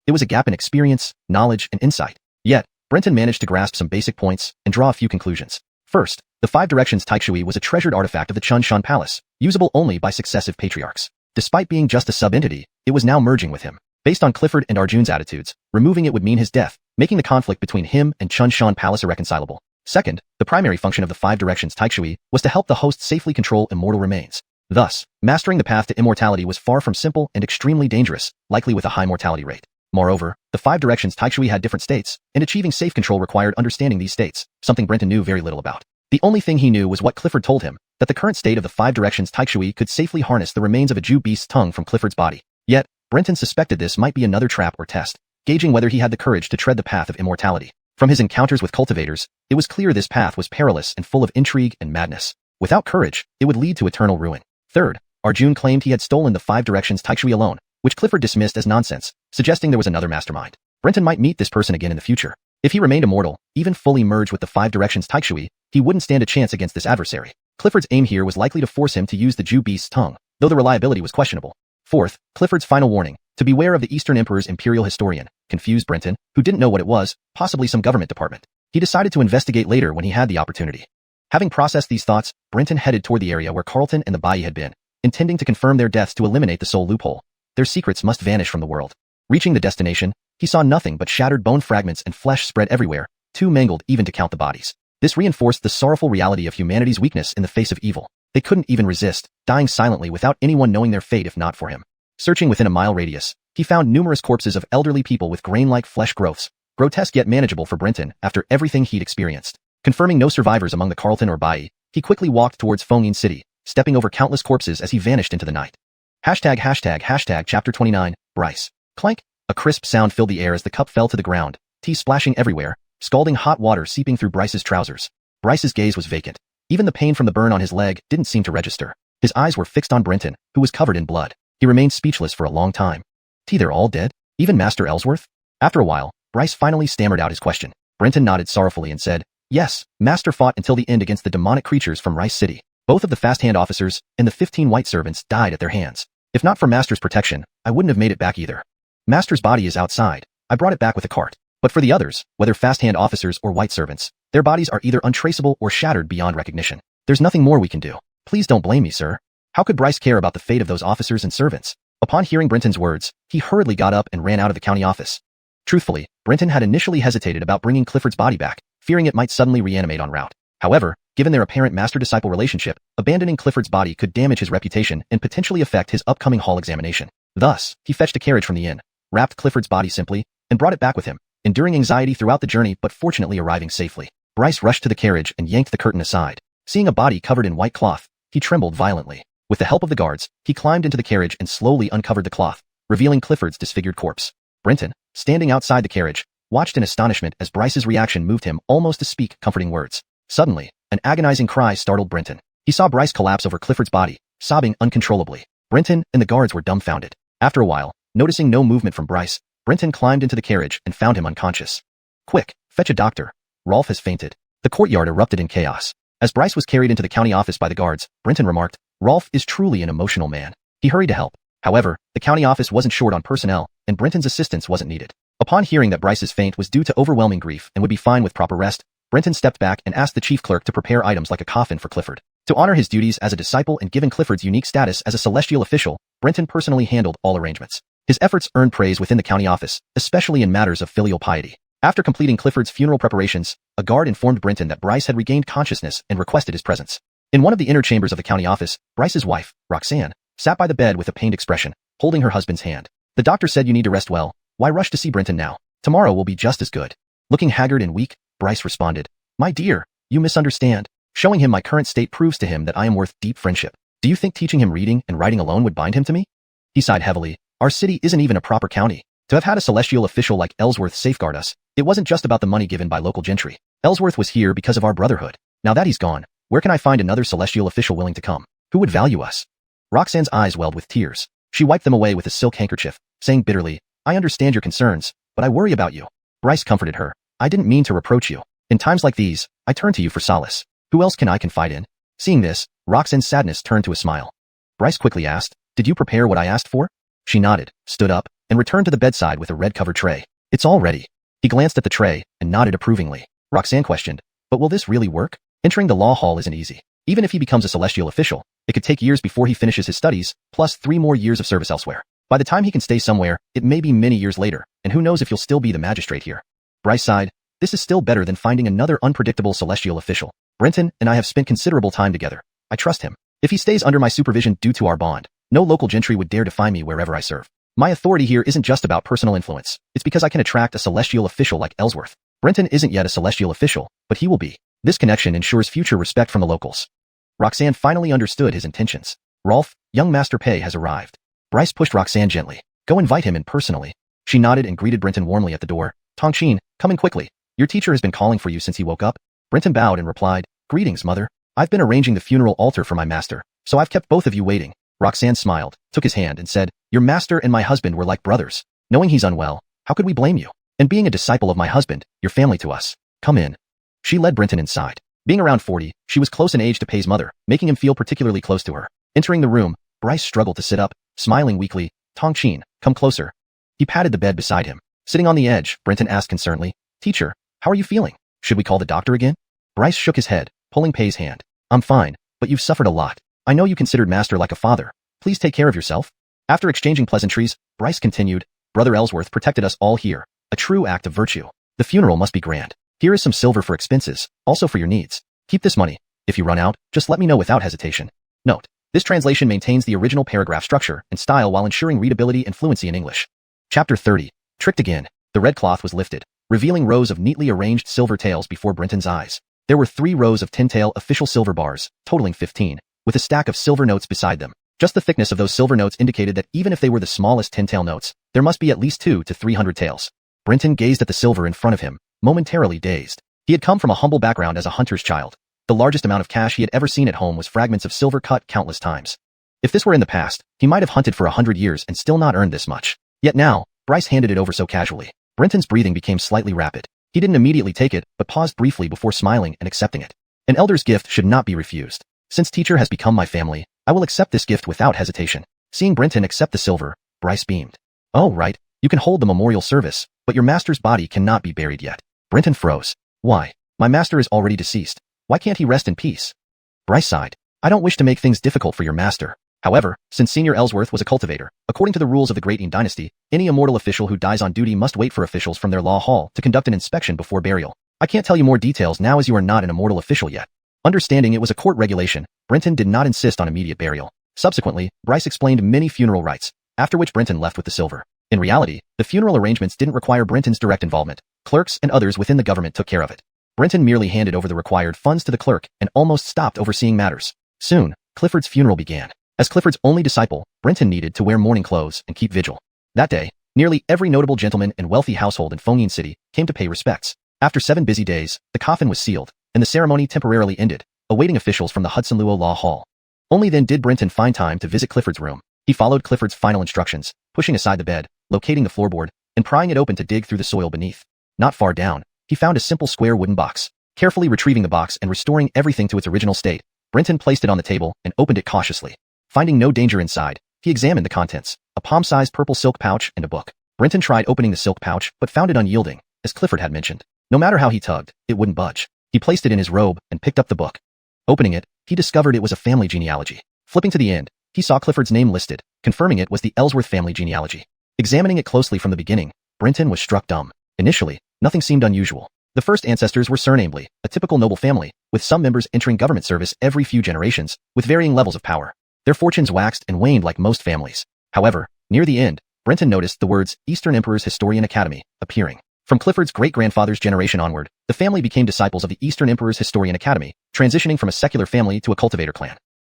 It was a gap in experience, knowledge, and insight. Yet, Brenton managed to grasp some basic points and draw a few conclusions. First, the 5 Directions Tai Sui was a treasured artifact of the Xuanhuan Palace, usable only by successive patriarchs. Despite being just a sub-entity, it was now merging with him. Based on Clifford and Arjun's attitudes, removing it would mean his death, making the conflict between him and Xuanhuan Palace irreconcilable. Second, the primary function of the 5 Directions Tai Sui was to help the host safely control immortal remains. Thus, mastering the path to immortality was far from simple and extremely dangerous, likely with a high mortality rate. Moreover, the 5 Directions Tai Sui had different states, and achieving safe control required understanding these states, something Brenton knew very little about. The only thing he knew was what Clifford told him, that the current state of the 5 Directions Tai Sui could safely harness the remains of a Jew beast's tongue from Clifford's body. Yet, Brenton suspected this might be another trap or test, gauging whether he had the courage to tread the path of immortality. From his encounters with cultivators, it was clear this path was perilous and full of intrigue and madness. Without courage, it would lead to eternal ruin. Third, Arjun claimed he had stolen the 5 Directions Tai Sui alone, which Clifford dismissed as nonsense, suggesting there was another mastermind. Brenton might meet this person again in the future. If he remained immortal, even fully merged with the 5 Directions Tai Sui, he wouldn't stand a chance against this adversary. Clifford's aim here was likely to force him to use the Jew beast's tongue, though the reliability was questionable. Fourth, Clifford's final warning, to beware of the Eastern Emperor's imperial historian, confused Brenton, who didn't know what it was, possibly some government department. He decided to investigate later when he had the opportunity. Having processed these thoughts, Brenton headed toward the area where Carlton and the Bai had been, intending to confirm their deaths to eliminate the soul loophole. Their secrets must vanish from the world. Reaching the destination, he saw nothing but shattered bone fragments and flesh spread everywhere, too mangled even to count the bodies. This reinforced the sorrowful reality of humanity's weakness in the face of evil. They couldn't even resist, dying silently without anyone knowing their fate if not for him. Searching within a mile radius, he found numerous corpses of elderly people with grain-like flesh growths, grotesque yet manageable for Brenton after everything he'd experienced. Confirming no survivors among the Carlton or Bai, he quickly walked towards Fengyin City, stepping over countless corpses as he vanished into the night. Chapter 29, Bryce. Clank. A crisp sound filled the air as the cup fell to the ground, tea splashing everywhere, scalding hot water seeping through Bryce's trousers. Bryce's gaze was vacant. Even the pain from the burn on his leg didn't seem to register. His eyes were fixed on Brenton, who was covered in blood. He remained speechless for a long time. They're all dead? Even Master Ellsworth? After a while, Bryce finally stammered out his question. Brenton nodded sorrowfully and said, yes, Master fought until the end against the demonic creatures from Rice City. Both of the fast hand officers and the 15 white servants died at their hands. If not for Master's protection, I wouldn't have made it back either. Master's body is outside. I brought it back with a cart. But for the others, whether fast hand officers or white servants, their bodies are either untraceable or shattered beyond recognition. There's nothing more we can do. Please don't blame me, sir. How could Bryce care about the fate of those officers and servants? Upon hearing Brenton's words, he hurriedly got up and ran out of the county office. Truthfully, Brenton had initially hesitated about bringing Clifford's body back, fearing it might suddenly reanimate en route. However, given their apparent master-disciple relationship, abandoning Clifford's body could damage his reputation and potentially affect his upcoming hall examination. Thus, he fetched a carriage from the inn, wrapped Clifford's body simply, and brought it back with him, enduring anxiety throughout the journey but fortunately arriving safely. Bryce rushed to the carriage and yanked the curtain aside. Seeing a body covered in white cloth, he trembled violently. With the help of the guards, he climbed into the carriage and slowly uncovered the cloth, revealing Clifford's disfigured corpse. Brenton, standing outside the carriage, watched in astonishment as Bryce's reaction moved him almost to speak comforting words. Suddenly, an agonizing cry startled Brenton. He saw Bryce collapse over Clifford's body, sobbing uncontrollably. Brenton and the guards were dumbfounded. After a while, noticing no movement from Bryce, Brenton climbed into the carriage and found him unconscious. Quick, fetch a doctor. Rolf has fainted. The courtyard erupted in chaos. As Bryce was carried into the county office by the guards, Brenton remarked, Rolf is truly an emotional man. He hurried to help. However, the county office wasn't short on personnel, and Brenton's assistance wasn't needed. Upon hearing that Bryce's faint was due to overwhelming grief and would be fine with proper rest, Brenton stepped back and asked the chief clerk to prepare items like a coffin for Clifford. To honor his duties as a disciple and given Clifford's unique status as a celestial official, Brenton personally handled all arrangements. His efforts earned praise within the county office, especially in matters of filial piety. After completing Clifford's funeral preparations, a guard informed Brenton that Bryce had regained consciousness and requested his presence. In one of the inner chambers of the county office, Bryce's wife, Roxanne, sat by the bed with a pained expression, holding her husband's hand. The doctor said you need to rest well. Why rush to see Brenton now? Tomorrow will be just as good. Looking haggard and weak, Bryce responded, my dear, you misunderstand. Showing him my current state proves to him that I am worth deep friendship. Do you think teaching him reading and writing alone would bind him to me? He sighed heavily. Our city isn't even a proper county. To have had a celestial official like Ellsworth safeguard us, it wasn't just about the money given by local gentry. Ellsworth was here because of our brotherhood. Now that he's gone, where can I find another celestial official willing to come? Who would value us? Roxanne's eyes welled with tears. She wiped them away with a silk handkerchief, saying bitterly, I understand your concerns, but I worry about you. Bryce comforted her. I didn't mean to reproach you. In times like these, I turn to you for solace. Who else can I confide in? Seeing this, Roxanne's sadness turned to a smile. Bryce quickly asked, did you prepare what I asked for? She nodded, stood up, and returned to the bedside with a red-covered tray. It's all ready. He glanced at the tray and nodded approvingly. Roxanne questioned, but will this really work? Entering the law hall isn't easy. Even if he becomes a celestial official, it could take years before he finishes his studies, plus 3 more years of service elsewhere. By the time he can stay somewhere, it may be many years later, and who knows if he'll still be the magistrate here. Bryce sighed. This is still better than finding another unpredictable celestial official. Brenton and I have spent considerable time together. I trust him. If he stays under my supervision due to our bond, no local gentry would dare defy me wherever I serve. My authority here isn't just about personal influence. It's because I can attract a celestial official like Ellsworth. Brenton isn't yet a celestial official, but he will be. This connection ensures future respect from the locals. Roxanne finally understood his intentions. Rolf, young Master Pei has arrived. Bryce pushed Roxanne gently. Go invite him in personally. She nodded and greeted Brenton warmly at the door. Tongqin, come in quickly. Your teacher has been calling for you since he woke up. Brenton bowed and replied, greetings, mother. I've been arranging the funeral altar for my master, so I've kept both of you waiting. Roxanne smiled, took his hand and said, your master and my husband were like brothers. Knowing he's unwell, how could we blame you? And being a disciple of my husband, you're family to us. Come in. She led Brenton inside. Being around 40, she was close in age to Pei's mother, making him feel particularly close to her. Entering the room, Bryce struggled to sit up, smiling weakly. Tongqin, come closer. He patted the bed beside him. Sitting on the edge, Brenton asked concernedly, teacher, how are you feeling? Should we call the doctor again? Bryce shook his head, pulling Pei's hand. I'm fine, but you've suffered a lot. I know you considered master like a father. Please take care of yourself. After exchanging pleasantries, Bryce continued, Brother Ellsworth protected us all here. A true act of virtue. The funeral must be grand. Here is some silver for expenses, also for your needs. Keep this money. If you run out, just let me know without hesitation. Note, this translation maintains the original paragraph structure and style while ensuring readability and fluency in English. Chapter 30. Tricked again. The red cloth was lifted, revealing rows of neatly arranged silver taels before Brenton's eyes. There were 3 rows of tin-tail official silver bars, totaling 15, with a stack of silver notes beside them. Just the thickness of those silver notes indicated that even if they were the smallest tin-tail notes, there must be at least 200 to 300 taels. Brenton gazed at the silver in front of him, momentarily dazed. He had come from a humble background as a hunter's child. The largest amount of cash he had ever seen at home was fragments of silver cut countless times. If this were in the past, he might have hunted for 100 years and still not earned this much. Yet now, Bryce handed it over so casually. Brenton's breathing became slightly rapid. He didn't immediately take it, but paused briefly before smiling and accepting it. An elder's gift should not be refused. Since teacher has become my family, I will accept this gift without hesitation. Seeing Brenton accept the silver, Bryce beamed. Oh, right, you can hold the memorial service, but your master's body cannot be buried yet. Brenton froze. Why? My master is already deceased. Why can't he rest in peace? Bryce sighed. I don't wish to make things difficult for your master. However, since Senior Ellsworth was a cultivator, according to the rules of the Great Yin Dynasty, any immortal official who dies on duty must wait for officials from their law hall to conduct an inspection before burial. I can't tell you more details now as you are not an immortal official yet. Understanding it was a court regulation, Brenton did not insist on immediate burial. Subsequently, Bryce explained many funeral rites, after which Brenton left with the silver. In reality, the funeral arrangements didn't require Brenton's direct involvement. Clerks and others within the government took care of it. Brenton merely handed over the required funds to the clerk and almost stopped overseeing matters. Soon, Clifford's funeral began. As Clifford's only disciple, Brenton needed to wear mourning clothes and keep vigil. That day, nearly every notable gentleman and wealthy household in Fengyin City came to pay respects. After 7 busy days, the coffin was sealed, and the ceremony temporarily ended, awaiting officials from the Hudson Luo Law Hall. Only then did Brenton find time to visit Clifford's room. He followed Clifford's final instructions, pushing aside the bed, locating the floorboard, and prying it open to dig through the soil beneath. Not far down, he found a simple square wooden box. Carefully retrieving the box and restoring everything to its original state, Brenton placed it on the table and opened it cautiously. Finding no danger inside, he examined the contents, a palm-sized purple silk pouch and a book. Brenton tried opening the silk pouch, but found it unyielding, as Clifford had mentioned. No matter how he tugged, it wouldn't budge. He placed it in his robe and picked up the book. Opening it, he discovered it was a family genealogy. Flipping to the end, he saw Clifford's name listed, confirming it was the Ellsworth family genealogy. Examining it closely from the beginning, Brenton was struck dumb. Initially, nothing seemed unusual. The first ancestors were surnamedly, a typical noble family, with some members entering government service every few generations, with varying levels of power. Their fortunes waxed and waned like most families. However, near the end, Brenton noticed the words Eastern Emperor's Historian Academy appearing. From Clifford's great-grandfather's generation onward, the family became disciples of the Eastern Emperor's Historian Academy, transitioning from a secular family to a cultivator clan.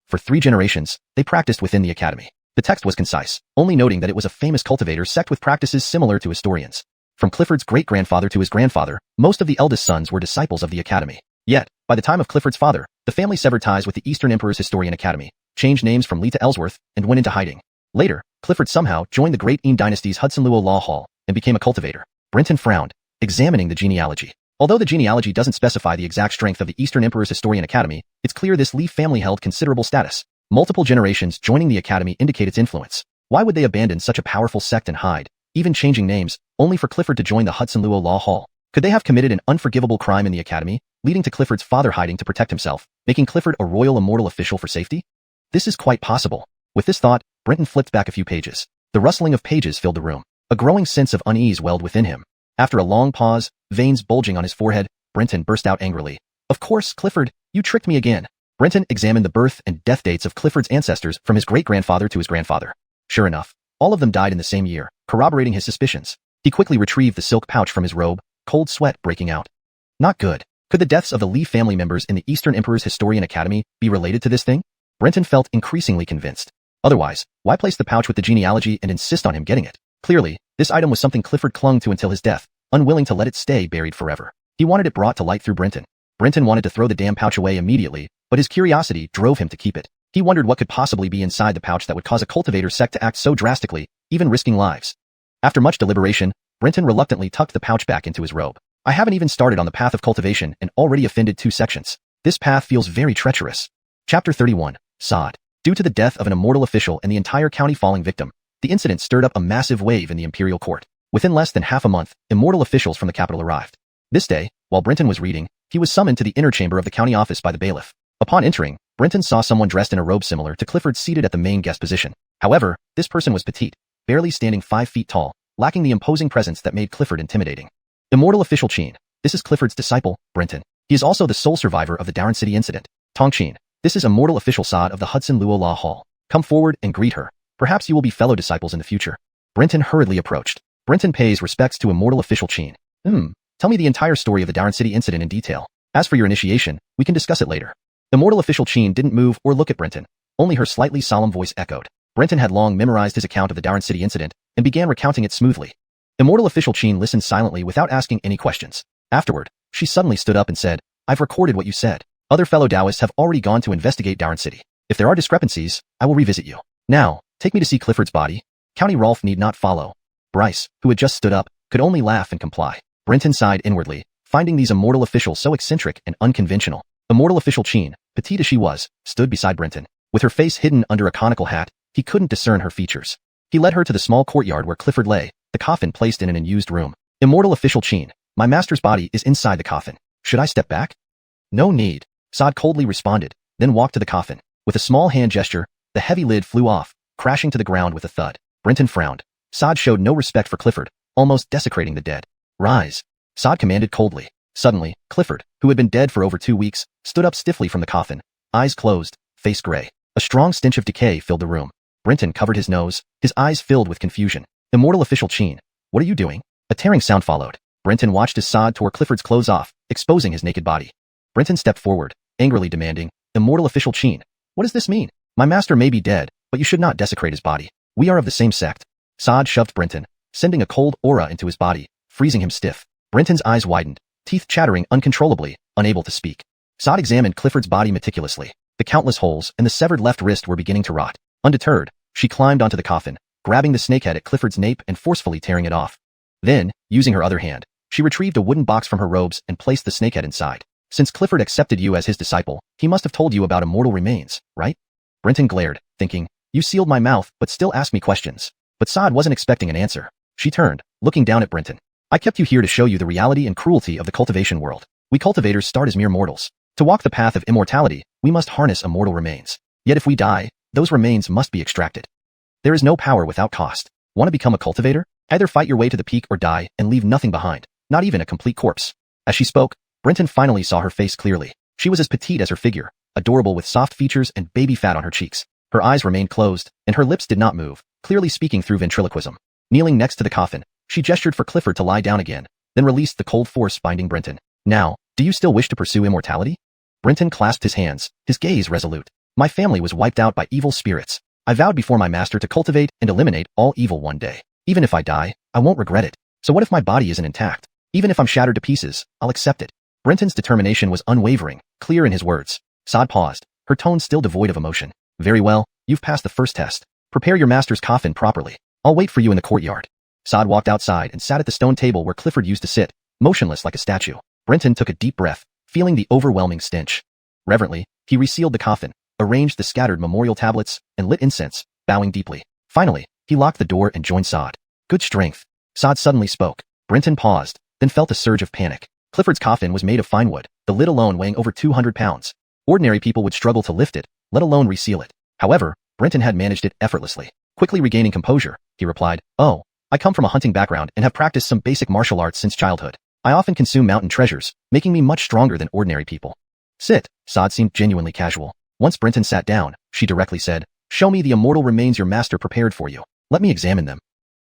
For 3 generations, they practiced within the academy. The text was concise, only noting that it was a famous cultivator sect with practices similar to historians. From Clifford's great-grandfather to his grandfather, most of the eldest sons were disciples of the academy. Yet, by the time of Clifford's father, the family severed ties with the Eastern Emperor's Historian Academy, changed names from Lee to Ellsworth, and went into hiding. Later, Clifford somehow joined the Great Yin Dynasty's Hudson Luo Law Hall and became a cultivator. Brenton frowned, examining the genealogy. Although the genealogy doesn't specify the exact strength of the Eastern Emperor's Historian Academy, it's clear this Lee family held considerable status. Multiple generations joining the academy indicate its influence. Why would they abandon such a powerful sect and hide, even changing names, only for Clifford to join the Hudson Luo Law Hall? Could they have committed an unforgivable crime in the academy, leading to Clifford's father hiding to protect himself, making Clifford a royal immortal official for safety? This is quite possible. With this thought, Brenton flipped back a few pages. The rustling of pages filled the room. A growing sense of unease welled within him. After a long pause, veins bulging on his forehead, Brenton burst out angrily. Of course, Clifford, you tricked me again. Brenton examined the birth and death dates of Clifford's ancestors from his great-grandfather to his grandfather. Sure enough, all of them died in the same year, corroborating his suspicions. He quickly retrieved the silk pouch from his robe, cold sweat breaking out. Not good. Could the deaths of the Lee family members in the Eastern Emperor's Historian Academy be related to this thing? Brenton felt increasingly convinced. Otherwise, why place the pouch with the genealogy and insist on him getting it? Clearly, this item was something Clifford clung to until his death, unwilling to let it stay buried forever. He wanted it brought to light through Brenton. Brenton wanted to throw the damn pouch away immediately, but his curiosity drove him to keep it. He wondered what could possibly be inside the pouch that would cause a cultivator sect to act so drastically, even risking lives. After much deliberation, Brenton reluctantly tucked the pouch back into his robe. I haven't even started on the path of cultivation and already offended 2 sections. This path feels very treacherous. Chapter 31. Sod. Due to the death of an immortal official and the entire county falling victim, the incident stirred up a massive wave in the imperial court. Within less than half a month, immortal officials from the capital arrived. This day, while Brenton was reading, he was summoned to the inner chamber of the county office by the bailiff. Upon entering, Brenton saw someone dressed in a robe similar to Clifford seated at the main guest position. However, this person was petite, barely standing 5 feet tall, lacking the imposing presence that made Clifford intimidating. Immortal official Qin. This is Clifford's disciple, Brenton. He is also the sole survivor of the Darren City incident. Tong Qin. This is immortal official Sod of the Hudson Luo Law Hall. Come forward and greet her. Perhaps you will be fellow disciples in the future. Brenton hurriedly approached. Brenton pays respects to immortal official Qin. Tell me the entire story of the Darren City incident in detail. As for your initiation, we can discuss it later. Immortal official Qin didn't move or look at Brenton. Only her slightly solemn voice echoed. Brenton had long memorized his account of the Darren City incident and began recounting it smoothly. Immortal official Qin listened silently without asking any questions. Afterward, she suddenly stood up and said, I've recorded what you said. Other fellow Taoists have already gone to investigate Darren City. If there are discrepancies, I will revisit you. Now, take me to see Clifford's body. County Rolf need not follow. Bryce, who had just stood up, could only laugh and comply. Brenton sighed inwardly, finding these immortal officials so eccentric and unconventional. Immortal official Qin, petite as she was, stood beside Brenton. With her face hidden under a conical hat, he couldn't discern her features. He led her to the small courtyard where Clifford lay, the coffin placed in an unused room. Immortal official Qin, my master's body is inside the coffin. Should I step back? No need. Sod coldly responded, then walked to the coffin. With a small hand gesture, the heavy lid flew off, crashing to the ground with a thud. Brenton frowned. Sod showed no respect for Clifford, almost desecrating the dead. Rise. Sod commanded coldly. Suddenly, Clifford, who had been dead for over 2 weeks, stood up stiffly from the coffin, eyes closed, face gray. A strong stench of decay filled the room. Brenton covered his nose, his eyes filled with confusion. Immortal official Qin, what are you doing? A tearing sound followed. Brenton watched as Sod tore Clifford's clothes off, exposing his naked body. Brenton stepped forward, angrily demanding, Immortal official Qin, what does this mean? My master may be dead, but you should not desecrate his body. We are of the same sect. Sod shoved Brenton, sending a cold aura into his body, freezing him stiff. Brenton's eyes widened, teeth chattering uncontrollably, unable to speak. Sod examined Clifford's body meticulously. The countless holes and the severed left wrist were beginning to rot. Undeterred, she climbed onto the coffin, grabbing the snakehead at Clifford's nape and forcefully tearing it off. Then, using her other hand, she retrieved a wooden box from her robes and placed the snakehead inside. Since Clifford accepted you as his disciple, he must have told you about immortal remains, right? Brenton glared, thinking, you sealed my mouth but still asked me questions. But Sod wasn't expecting an answer. She turned, looking down at Brenton. I kept you here to show you the reality and cruelty of the cultivation world. We cultivators start as mere mortals. To walk the path of immortality, we must harness immortal remains. Yet if we die, those remains must be extracted. There is no power without cost. Want to become a cultivator? Either fight your way to the peak or die and leave nothing behind, not even a complete corpse. As she spoke, Brenton finally saw her face clearly. She was as petite as her figure, adorable with soft features and baby fat on her cheeks. Her eyes remained closed, and her lips did not move, clearly speaking through ventriloquism. Kneeling next to the coffin, she gestured for Clifford to lie down again, then released the cold force binding Brenton. Now, do you still wish to pursue immortality? Brenton clasped his hands, his gaze resolute. My family was wiped out by evil spirits. I vowed before my master to cultivate and eliminate all evil one day. Even if I die, I won't regret it. So what if my body isn't intact? Even if I'm shattered to pieces, I'll accept it. Brenton's determination was unwavering, clear in his words. Sod paused, her tone still devoid of emotion. Very well, you've passed the first test. Prepare your master's coffin properly. I'll wait for you in the courtyard. Sod walked outside and sat at the stone table where Clifford used to sit, motionless like a statue. Brenton took a deep breath, feeling the overwhelming stench. Reverently, he resealed the coffin, arranged the scattered memorial tablets, and lit incense, bowing deeply. Finally, he locked the door and joined Sod. Good strength. Sod suddenly spoke. Brenton paused, then felt a surge of panic. Clifford's coffin was made of fine wood, the lid alone weighing over 200 pounds. Ordinary people would struggle to lift it, let alone reseal it. However, Brenton had managed it effortlessly. Quickly regaining composure, he replied, Oh, I come from a hunting background and have practiced some basic martial arts since childhood. I often consume mountain treasures, making me much stronger than ordinary people. Sit. Sod seemed genuinely casual. Once Brenton sat down, she directly said, Show me the immortal remains your master prepared for you. Let me examine them.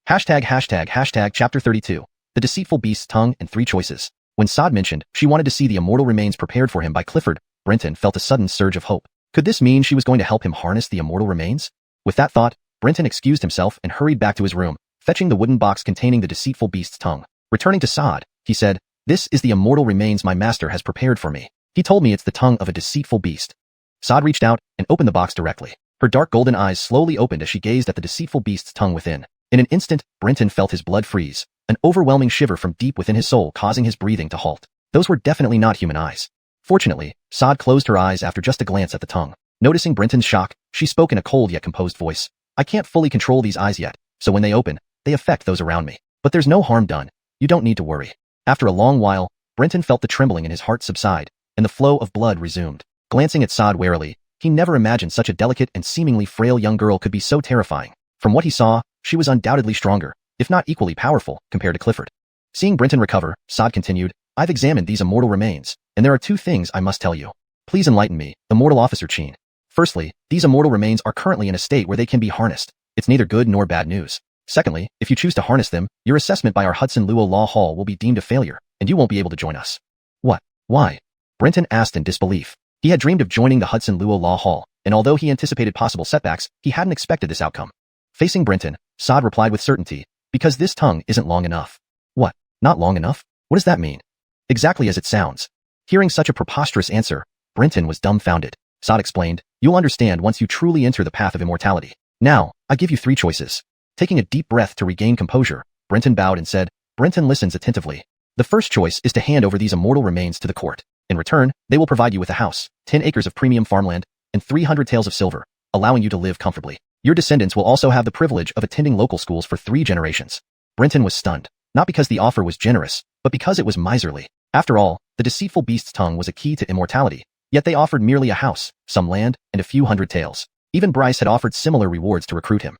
##### Chapter 32. The Deceitful Beast's Tongue and Three Choices. When Sod mentioned she wanted to see the immortal remains prepared for him by Clifford, Brenton felt a sudden surge of hope. Could this mean she was going to help him harness the immortal remains? With that thought, Brenton excused himself and hurried back to his room, fetching the wooden box containing the deceitful beast's tongue. Returning to Sod, he said, This is the immortal remains my master has prepared for me. He told me it's the tongue of a deceitful beast. Sod reached out and opened the box directly. Her dark golden eyes slowly opened as she gazed at the deceitful beast's tongue within. In an instant, Brenton felt his blood freeze, an overwhelming shiver from deep within his soul causing his breathing to halt. Those were definitely not human eyes. Fortunately, Sod closed her eyes after just a glance at the tongue. Noticing Brenton's shock, she spoke in a cold yet composed voice. I can't fully control these eyes yet, so when they open, they affect those around me. But there's no harm done. You don't need to worry. After a long while, Brenton felt the trembling in his heart subside, and the flow of blood resumed. Glancing at Sod warily, he never imagined such a delicate and seemingly frail young girl could be so terrifying. From what he saw, she was undoubtedly stronger, if not equally powerful, compared to Clifford. Seeing Brenton recover, Sod continued, I've examined these immortal remains, and there are two things I must tell you. Please enlighten me, Immortal Officer Qin. Firstly, these immortal remains are currently in a state where they can be harnessed. It's neither good nor bad news. Secondly, if you choose to harness them, your assessment by our Hudson Luo Law Hall will be deemed a failure, and you won't be able to join us. What? Why? Brenton asked in disbelief. He had dreamed of joining the Hudson Luo Law Hall, and although he anticipated possible setbacks, he hadn't expected this outcome. Facing Brenton, Sod replied with certainty, because this tongue isn't long enough. What? Not long enough? What does that mean? Exactly as it sounds. Hearing such a preposterous answer, Brenton was dumbfounded. Sod explained, you'll understand once you truly enter the path of immortality. Now, I give you 3 choices. Taking a deep breath to regain composure, Brenton bowed and said, Brenton listens attentively. The first choice is to hand over these immortal remains to the court. In return, they will provide you with a house, 10 acres of premium farmland, and 300 taels of silver, allowing you to live comfortably. Your descendants will also have the privilege of attending local schools for 3 generations. Brenton was stunned, not because the offer was generous, but because it was miserly. After all, the deceitful beast's tongue was a key to immortality, yet they offered merely a house, some land, and a few hundred taels. Even Bryce had offered similar rewards to recruit him.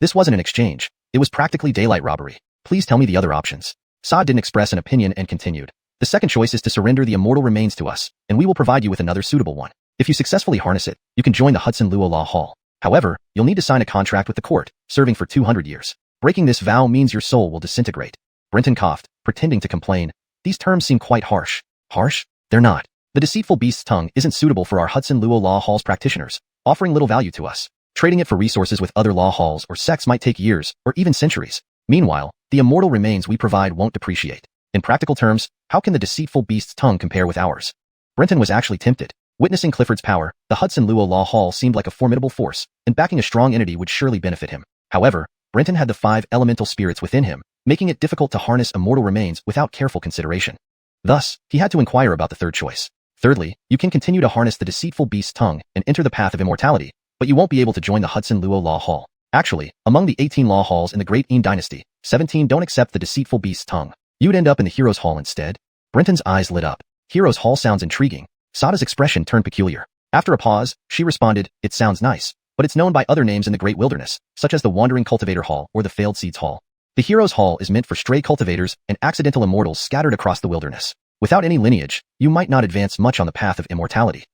This wasn't an exchange, it was practically daylight robbery. Please tell me the other options. Sod didn't express an opinion and continued. The second choice is to surrender the immortal remains to us, and we will provide you with another suitable one. If you successfully harness it, you can join the Hudson Luo Law Hall. However, you'll need to sign a contract with the court, serving for 200 years. Breaking this vow means your soul will disintegrate. Brenton coughed, pretending to complain. These terms seem quite harsh. Harsh? They're not. The deceitful beast's tongue isn't suitable for our Hudson Luo Law Hall's practitioners, offering little value to us. Trading it for resources with other law halls or sects might take years, or even centuries. Meanwhile, the immortal remains we provide won't depreciate. In practical terms, how can the deceitful beast's tongue compare with ours? Brenton was actually tempted. Witnessing Clifford's power, the Hudson Luo Law Hall seemed like a formidable force, and backing a strong entity would surely benefit him. However, Brenton had the 5 elemental spirits within him, making it difficult to harness immortal remains without careful consideration. Thus, he had to inquire about the third choice. Thirdly, you can continue to harness the deceitful beast's tongue and enter the path of immortality, but you won't be able to join the Hudson Luo Law Hall. Actually, among the 18 law halls in the Great Yin Dynasty, 17 don't accept the deceitful beast's tongue. You'd end up in the Heroes Hall instead. Brenton's eyes lit up. Heroes Hall sounds intriguing. Sada's expression turned peculiar. After a pause, she responded, it sounds nice, but it's known by other names in the Great Wilderness, such as the Wandering Cultivator Hall or the Failed Seeds Hall. The Heroes Hall is meant for stray cultivators and accidental immortals scattered across the wilderness. Without any lineage, you might not advance much on the path of immortality.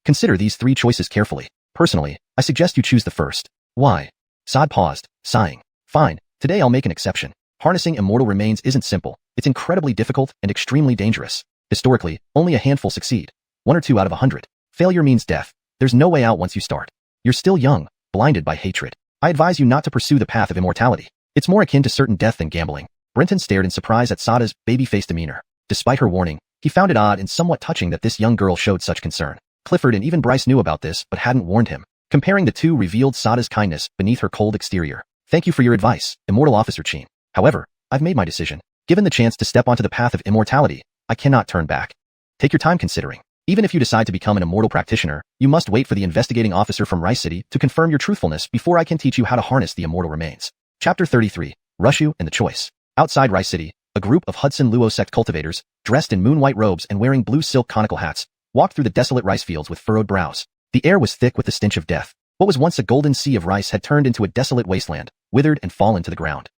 Consider these 3 choices carefully. Personally, I suggest you choose the first. Why? Sod paused, sighing. Fine, today I'll make an exception. Harnessing immortal remains isn't simple. It's incredibly difficult and extremely dangerous. Historically, only a handful succeed. 1 or 2 out of 100. Failure means death. There's no way out once you start. You're still young, blinded by hatred. I advise you not to pursue the path of immortality. It's more akin to certain death than gambling. Brenton stared in surprise at Sada's baby-faced demeanor. Despite her warning, he found it odd and somewhat touching that this young girl showed such concern. Clifford and even Bryce knew about this but hadn't warned him. Comparing the two revealed Sada's kindness beneath her cold exterior. Thank you for your advice, Immortal Officer Chin. However, I've made my decision. Given the chance to step onto the path of immortality, I cannot turn back. Take your time considering. Even if you decide to become an immortal practitioner, you must wait for the investigating officer from Rice City to confirm your truthfulness before I can teach you how to harness the immortal remains. Chapter 33, Rushu and the Choice. Outside Rice City, a group of Hudson Luo sect cultivators, dressed in moon-white robes and wearing blue silk conical hats, walked through the desolate rice fields with furrowed brows. The air was thick with the stench of death. What was once a golden sea of rice had turned into a desolate wasteland, withered and fallen to the ground.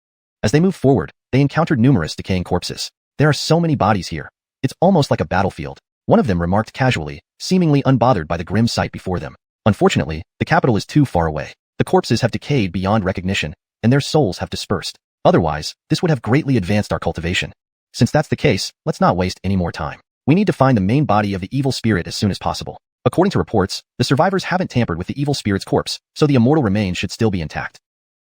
As they moved forward, they encountered numerous decaying corpses. There are so many bodies here. It's almost like a battlefield. One of them remarked casually, seemingly unbothered by the grim sight before them. Unfortunately, the capital is too far away. The corpses have decayed beyond recognition, and their souls have dispersed. Otherwise, this would have greatly advanced our cultivation. Since that's the case, let's not waste any more time. We need to find the main body of the evil spirit as soon as possible. According to reports, the survivors haven't tampered with the evil spirit's corpse, so the immortal remains should still be intact.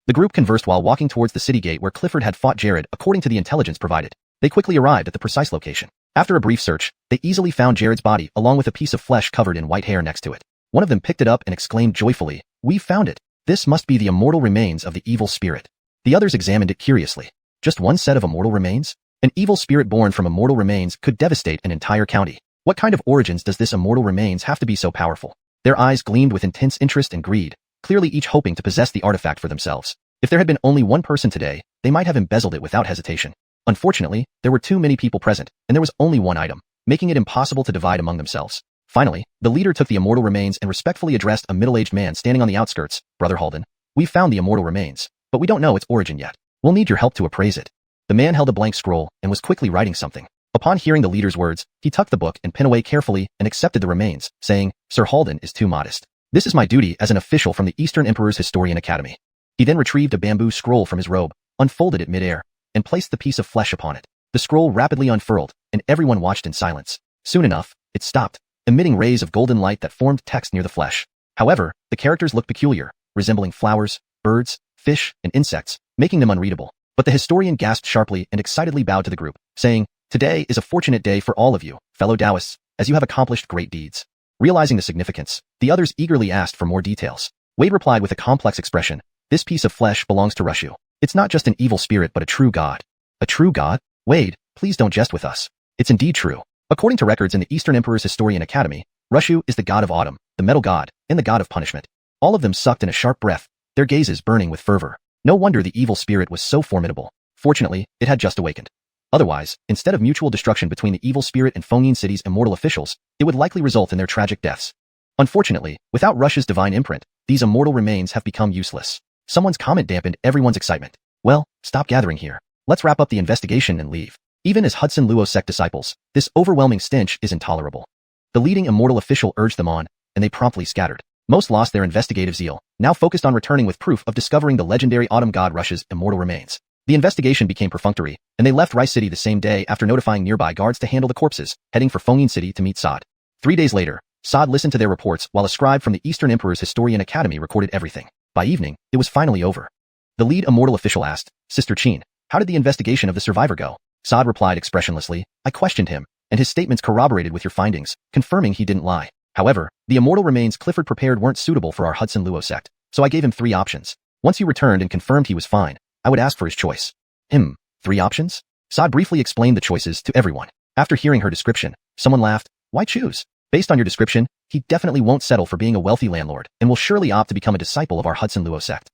The group conversed while walking towards the city gate where Clifford had fought Jared according to the intelligence provided. They quickly arrived at the precise location. After a brief search, they easily found Jared's body along with a piece of flesh covered in white hair next to it. One of them picked it up and exclaimed joyfully, "We found it! This must be the immortal remains of the evil spirit." The others examined it curiously. Just one set of immortal remains? An evil spirit born from immortal remains could devastate an entire county. What kind of origins does this immortal remains have to be so powerful? Their eyes gleamed with intense interest and greed, clearly each hoping to possess the artifact for themselves. If there had been only one person today, they might have embezzled it without hesitation. Unfortunately, there were too many people present, and there was only one item, making it impossible to divide among themselves. Finally, the leader took the immortal remains and respectfully addressed a middle-aged man standing on the outskirts. "Brother Halden, we've found the immortal remains, but we don't know its origin yet. We'll need your help to appraise it." The man held a blank scroll and was quickly writing something. Upon hearing the leader's words, he tucked the book and pen away carefully and accepted the remains, saying, "Sir Halden is too modest. This is my duty as an official from the Eastern Emperor's Historian Academy." He then retrieved a bamboo scroll from his robe, unfolded it mid-air, and placed the piece of flesh upon it. The scroll rapidly unfurled, and everyone watched in silence. Soon enough, it stopped, emitting rays of golden light that formed text near the flesh. However, the characters looked peculiar, resembling flowers, birds, fish, and insects, making them unreadable. But the historian gasped sharply and excitedly bowed to the group, saying, "Today is a fortunate day for all of you, fellow Taoists, as you have accomplished great deeds." Realizing the significance, the others eagerly asked for more details. Wade replied with a complex expression, "This piece of flesh belongs to Rushu. It's not just an evil spirit but a true god." "A true god? Wade, please don't jest with us." "It's indeed true. According to records in the Eastern Emperor's Historian Academy, Rushu is the god of autumn, the metal god, and the god of punishment." All of them sucked in a sharp breath, their gazes burning with fervor. No wonder the evil spirit was so formidable. Fortunately, it had just awakened. Otherwise, instead of mutual destruction between the evil spirit and Fengyin City's immortal officials, it would likely result in their tragic deaths. Unfortunately, without Rush's divine imprint, these immortal remains have become useless. Someone's comment dampened everyone's excitement. "Well, stop gathering here. Let's wrap up the investigation and leave." Even as Hudson Luo sect disciples, this overwhelming stench is intolerable. The leading immortal official urged them on, and they promptly scattered. Most lost their investigative zeal, now focused on returning with proof of discovering the legendary autumn god Rush's immortal remains. The investigation became perfunctory, and they left Rice City the same day after notifying nearby guards to handle the corpses, heading for Fengyin City to meet Sod. 3 days later, Sod listened to their reports while a scribe from the Eastern Emperor's Historian Academy recorded everything. By evening, it was finally over. The lead immortal official asked, "Sister Qin, how did the investigation of the survivor go?" Sod replied expressionlessly, "I questioned him, and his statements corroborated with your findings, confirming he didn't lie. However, the immortal remains Clifford prepared weren't suitable for our Hudson Luo sect, so I gave him 3 options. Once he returned and confirmed he was fine, I would ask for his choice." 3 options? Sod briefly explained the choices to everyone. After hearing her description, someone laughed. "Why choose? Based on your description, he definitely won't settle for being a wealthy landlord and will surely opt to become a disciple of our Hudson Luo sect."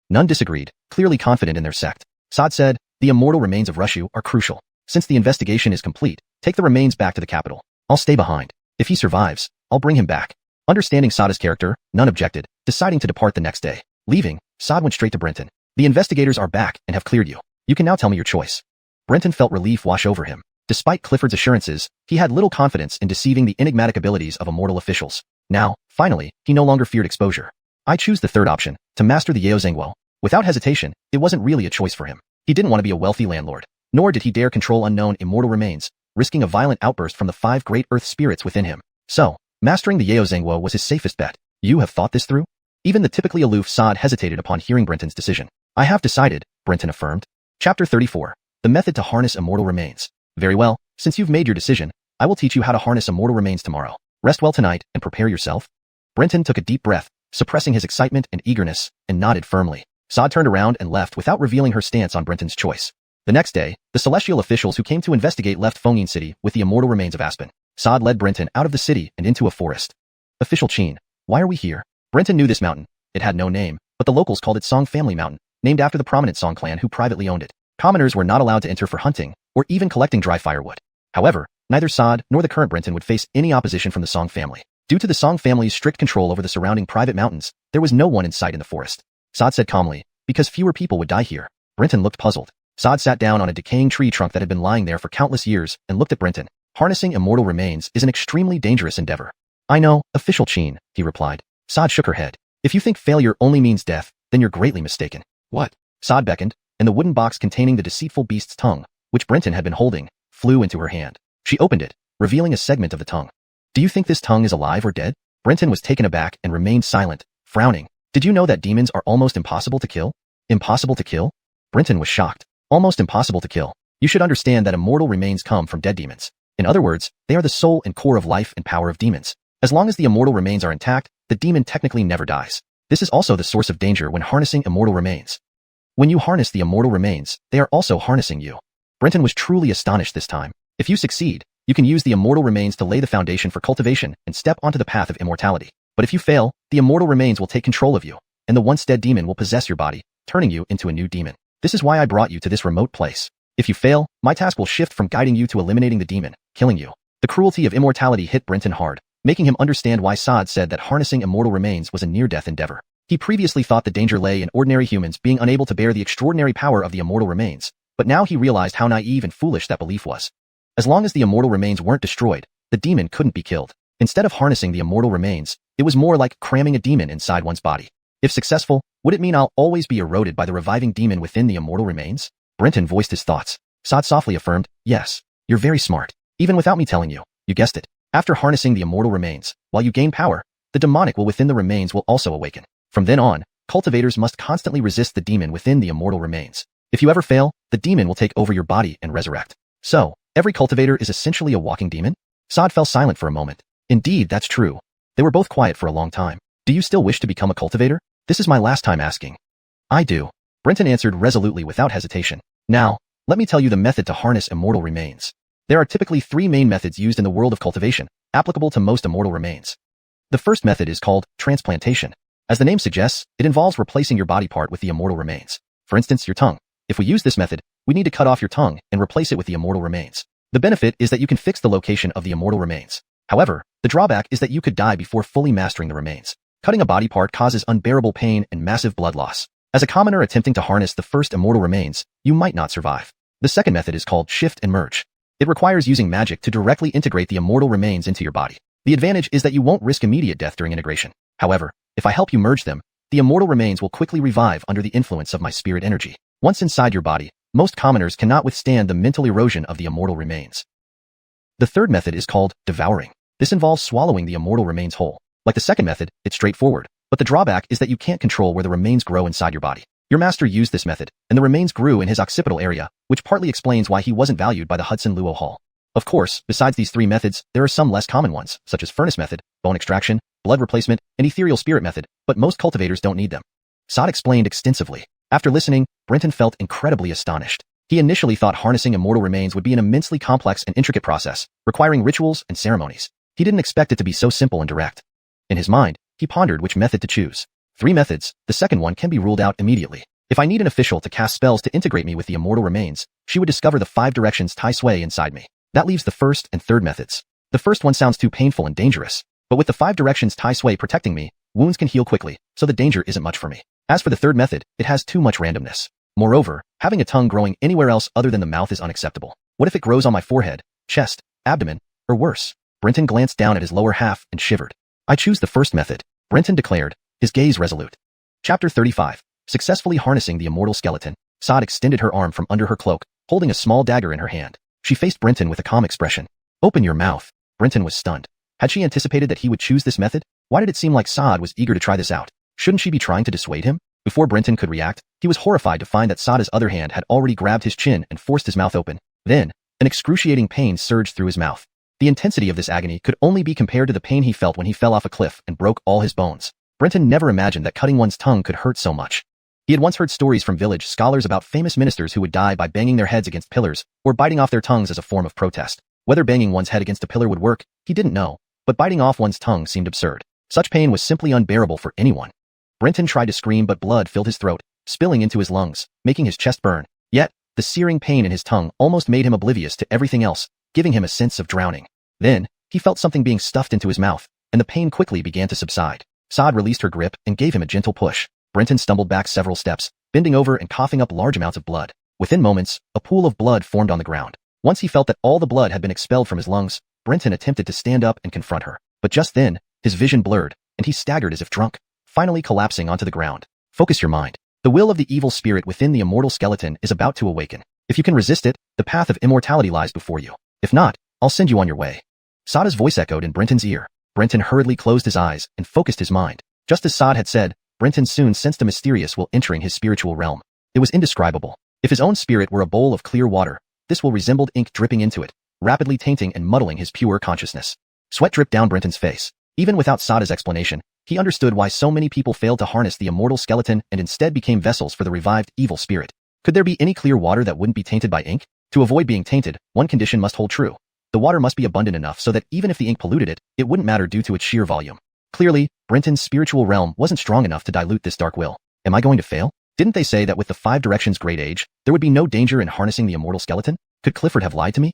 None disagreed, clearly confident in their sect. Sod said, "The immortal remains of Rushu are crucial. Since the investigation is complete, take the remains back to the capital. I'll stay behind. If he survives, I'll bring him back." Understanding Sod's character, none objected, deciding to depart the next day. Leaving, Sod went straight to Brenton. "The investigators are back and have cleared you. You can now tell me your choice." Brenton felt relief wash over him. Despite Clifford's assurances, he had little confidence in deceiving the enigmatic abilities of immortal officials. Now, finally, he no longer feared exposure. "I choose the third option, to master the Yao Zhengguo." Without hesitation, it wasn't really a choice for him. He didn't want to be a wealthy landlord, nor did he dare control unknown immortal remains, risking a violent outburst from the 5 great earth spirits within him. So, mastering the Yao Zhengguo was his safest bet. "You have thought this through?" Even the typically aloof Sod hesitated upon hearing Brenton's decision. "I have decided," Brenton affirmed. Chapter 34. The method to harness immortal remains. "Very well, since you've made your decision, I will teach you how to harness immortal remains tomorrow. Rest well tonight and prepare yourself." Brenton took a deep breath, suppressing his excitement and eagerness, and nodded firmly. Sod turned around and left without revealing her stance on Brenton's choice. The next day, the celestial officials who came to investigate left Fengyin City with the immortal remains of Aspen. Sod led Brenton out of the city and into a forest. "Official Qin, why are we here?" Brenton knew this mountain. It had no name, but the locals called it Song Family Mountain, named after the prominent Song clan who privately owned it. Commoners were not allowed to enter for hunting, or even collecting dry firewood. However, neither Sod nor the current Brenton would face any opposition from the Song family. Due to the Song family's strict control over the surrounding private mountains, there was no one in sight in the forest. Sod said calmly, "Because fewer people would die here." Brenton looked puzzled. Sod sat down on a decaying tree trunk that had been lying there for countless years and looked at Brenton. "Harnessing immortal remains is an extremely dangerous endeavor." "I know, Official Qin," he replied. Sod shook her head. "If you think failure only means death, then you're greatly mistaken." "What?" Sod beckoned, and the wooden box containing the deceitful beast's tongue, which Brenton had been holding, flew into her hand. She opened it, revealing a segment of the tongue. "Do you think this tongue is alive or dead?" Brenton was taken aback and remained silent, frowning. "Did you know that demons are almost impossible to kill?" "Impossible to kill?" Brenton was shocked. "Almost impossible to kill. You should understand that immortal remains come from dead demons. In other words, they are the soul and core of life and power of demons. As long as the immortal remains are intact, the demon technically never dies. This is also the source of danger when harnessing immortal remains. When you harness the immortal remains, they are also harnessing you." Brenton was truly astonished this time. If you succeed, you can use the immortal remains to lay the foundation for cultivation and step onto the path of immortality. But if you fail, the immortal remains will take control of you, and the once dead demon will possess your body, turning you into a new demon. This is why I brought you to this remote place. If you fail, my task will shift from guiding you to eliminating the demon, killing you. The cruelty of immortality hit Brenton hard, making him understand why Sod said that harnessing immortal remains was a near-death endeavor. He previously thought the danger lay in ordinary humans being unable to bear the extraordinary power of the immortal remains, but now he realized how naive and foolish that belief was. As long as the immortal remains weren't destroyed, the demon couldn't be killed. Instead of harnessing the immortal remains, it was more like cramming a demon inside one's body. If successful, would it mean I'll always be eroded by the reviving demon within the immortal remains? Brenton voiced his thoughts. Sod softly affirmed, "Yes, you're very smart. Even without me telling you, you guessed it. After harnessing the immortal remains, while you gain power, the demonic will within the remains will also awaken. From then on, cultivators must constantly resist the demon within the immortal remains. If you ever fail, the demon will take over your body and resurrect. So, every cultivator is essentially a walking demon? Sod fell silent for a moment. Indeed, that's true. They were both quiet for a long time. Do you still wish to become a cultivator? This is my last time asking. I do. Brenton answered resolutely without hesitation. Now, let me tell you the method to harness immortal remains. There are typically 3 main methods used in the world of cultivation, applicable to most immortal remains. The first method is called transplantation. As the name suggests, it involves replacing your body part with the immortal remains. For instance, your tongue. If we use this method, we need to cut off your tongue and replace it with the immortal remains. The benefit is that you can fix the location of the immortal remains. However, the drawback is that you could die before fully mastering the remains. Cutting a body part causes unbearable pain and massive blood loss. As a commoner attempting to harness the first immortal remains, you might not survive. The second method is called shift and merge. It requires using magic to directly integrate the immortal remains into your body. The advantage is that you won't risk immediate death during integration. However, if I help you merge them, the immortal remains will quickly revive under the influence of my spirit energy. Once inside your body, most commoners cannot withstand the mental erosion of the immortal remains. The third method is called devouring. This involves swallowing the immortal remains whole. Like the second method, it's straightforward, but the drawback is that you can't control where the remains grow inside your body. Your master used this method, and the remains grew in his occipital area, which partly explains why he wasn't valued by the Hudson Luo Hall. Of course, besides these 3 methods, there are some less common ones, such as furnace method, bone extraction, blood replacement, and ethereal spirit method, but most cultivators don't need them. Sod explained extensively. After listening, Brenton felt incredibly astonished. He initially thought harnessing immortal remains would be an immensely complex and intricate process, requiring rituals and ceremonies. He didn't expect it to be so simple and direct. In his mind, he pondered which method to choose. 3 methods, the second one can be ruled out immediately. If I need an official to cast spells to integrate me with the immortal remains, she would discover the 5 Directions Tai Sui inside me. That leaves the first and third methods. The first one sounds too painful and dangerous, but with the 5 Directions Tai Sui protecting me, wounds can heal quickly, so the danger isn't much for me. As for the third method, it has too much randomness. Moreover, having a tongue growing anywhere else other than the mouth is unacceptable. What if it grows on my forehead, chest, abdomen, or worse? Brenton glanced down at his lower half and shivered. I choose the first method, Brenton declared, his gaze resolute. Chapter 35. Successfully harnessing the immortal skeleton. Sod extended her arm from under her cloak, holding a small dagger in her hand. She faced Brenton with a calm expression. Open your mouth. Brenton was stunned. Had she anticipated that he would choose this method? Why did it seem like Sod was eager to try this out? Shouldn't she be trying to dissuade him? Before Brenton could react, he was horrified to find that Sod's other hand had already grabbed his chin and forced his mouth open. Then, an excruciating pain surged through his mouth. The intensity of this agony could only be compared to the pain he felt when he fell off a cliff and broke all his bones. Brenton never imagined that cutting one's tongue could hurt so much. He had once heard stories from village scholars about famous ministers who would die by banging their heads against pillars or biting off their tongues as a form of protest. Whether banging one's head against a pillar would work, he didn't know, but biting off one's tongue seemed absurd. Such pain was simply unbearable for anyone. Brenton tried to scream, but blood filled his throat, spilling into his lungs, making his chest burn. Yet, the searing pain in his tongue almost made him oblivious to everything else, giving him a sense of drowning. Then, he felt something being stuffed into his mouth, and the pain quickly began to subside. Sod released her grip and gave him a gentle push. Brenton stumbled back several steps, bending over and coughing up large amounts of blood. Within moments, a pool of blood formed on the ground. Once he felt that all the blood had been expelled from his lungs, Brenton attempted to stand up and confront her. But just then, his vision blurred, and he staggered as if drunk, finally collapsing onto the ground. Focus your mind. The will of the evil spirit within the immortal skeleton is about to awaken. If you can resist it, the path of immortality lies before you. If not, I'll send you on your way. Sod's voice echoed in Brenton's ear. Brenton hurriedly closed his eyes and focused his mind. Just as Sod had said, Brenton soon sensed a mysterious will entering his spiritual realm. It was indescribable. If his own spirit were a bowl of clear water, this will resembled ink dripping into it, rapidly tainting and muddling his pure consciousness. Sweat dripped down Brenton's face. Even without Sod's explanation, he understood why so many people failed to harness the immortal skeleton and instead became vessels for the revived evil spirit. Could there be any clear water that wouldn't be tainted by ink? To avoid being tainted, one condition must hold true. The water must be abundant enough so that even if the ink polluted it, it wouldn't matter due to its sheer volume. Clearly, Brenton's spiritual realm wasn't strong enough to dilute this dark will. Am I going to fail? Didn't they say that with the 5 Directions Great Age, there would be no danger in harnessing the immortal skeleton? Could Clifford have lied to me?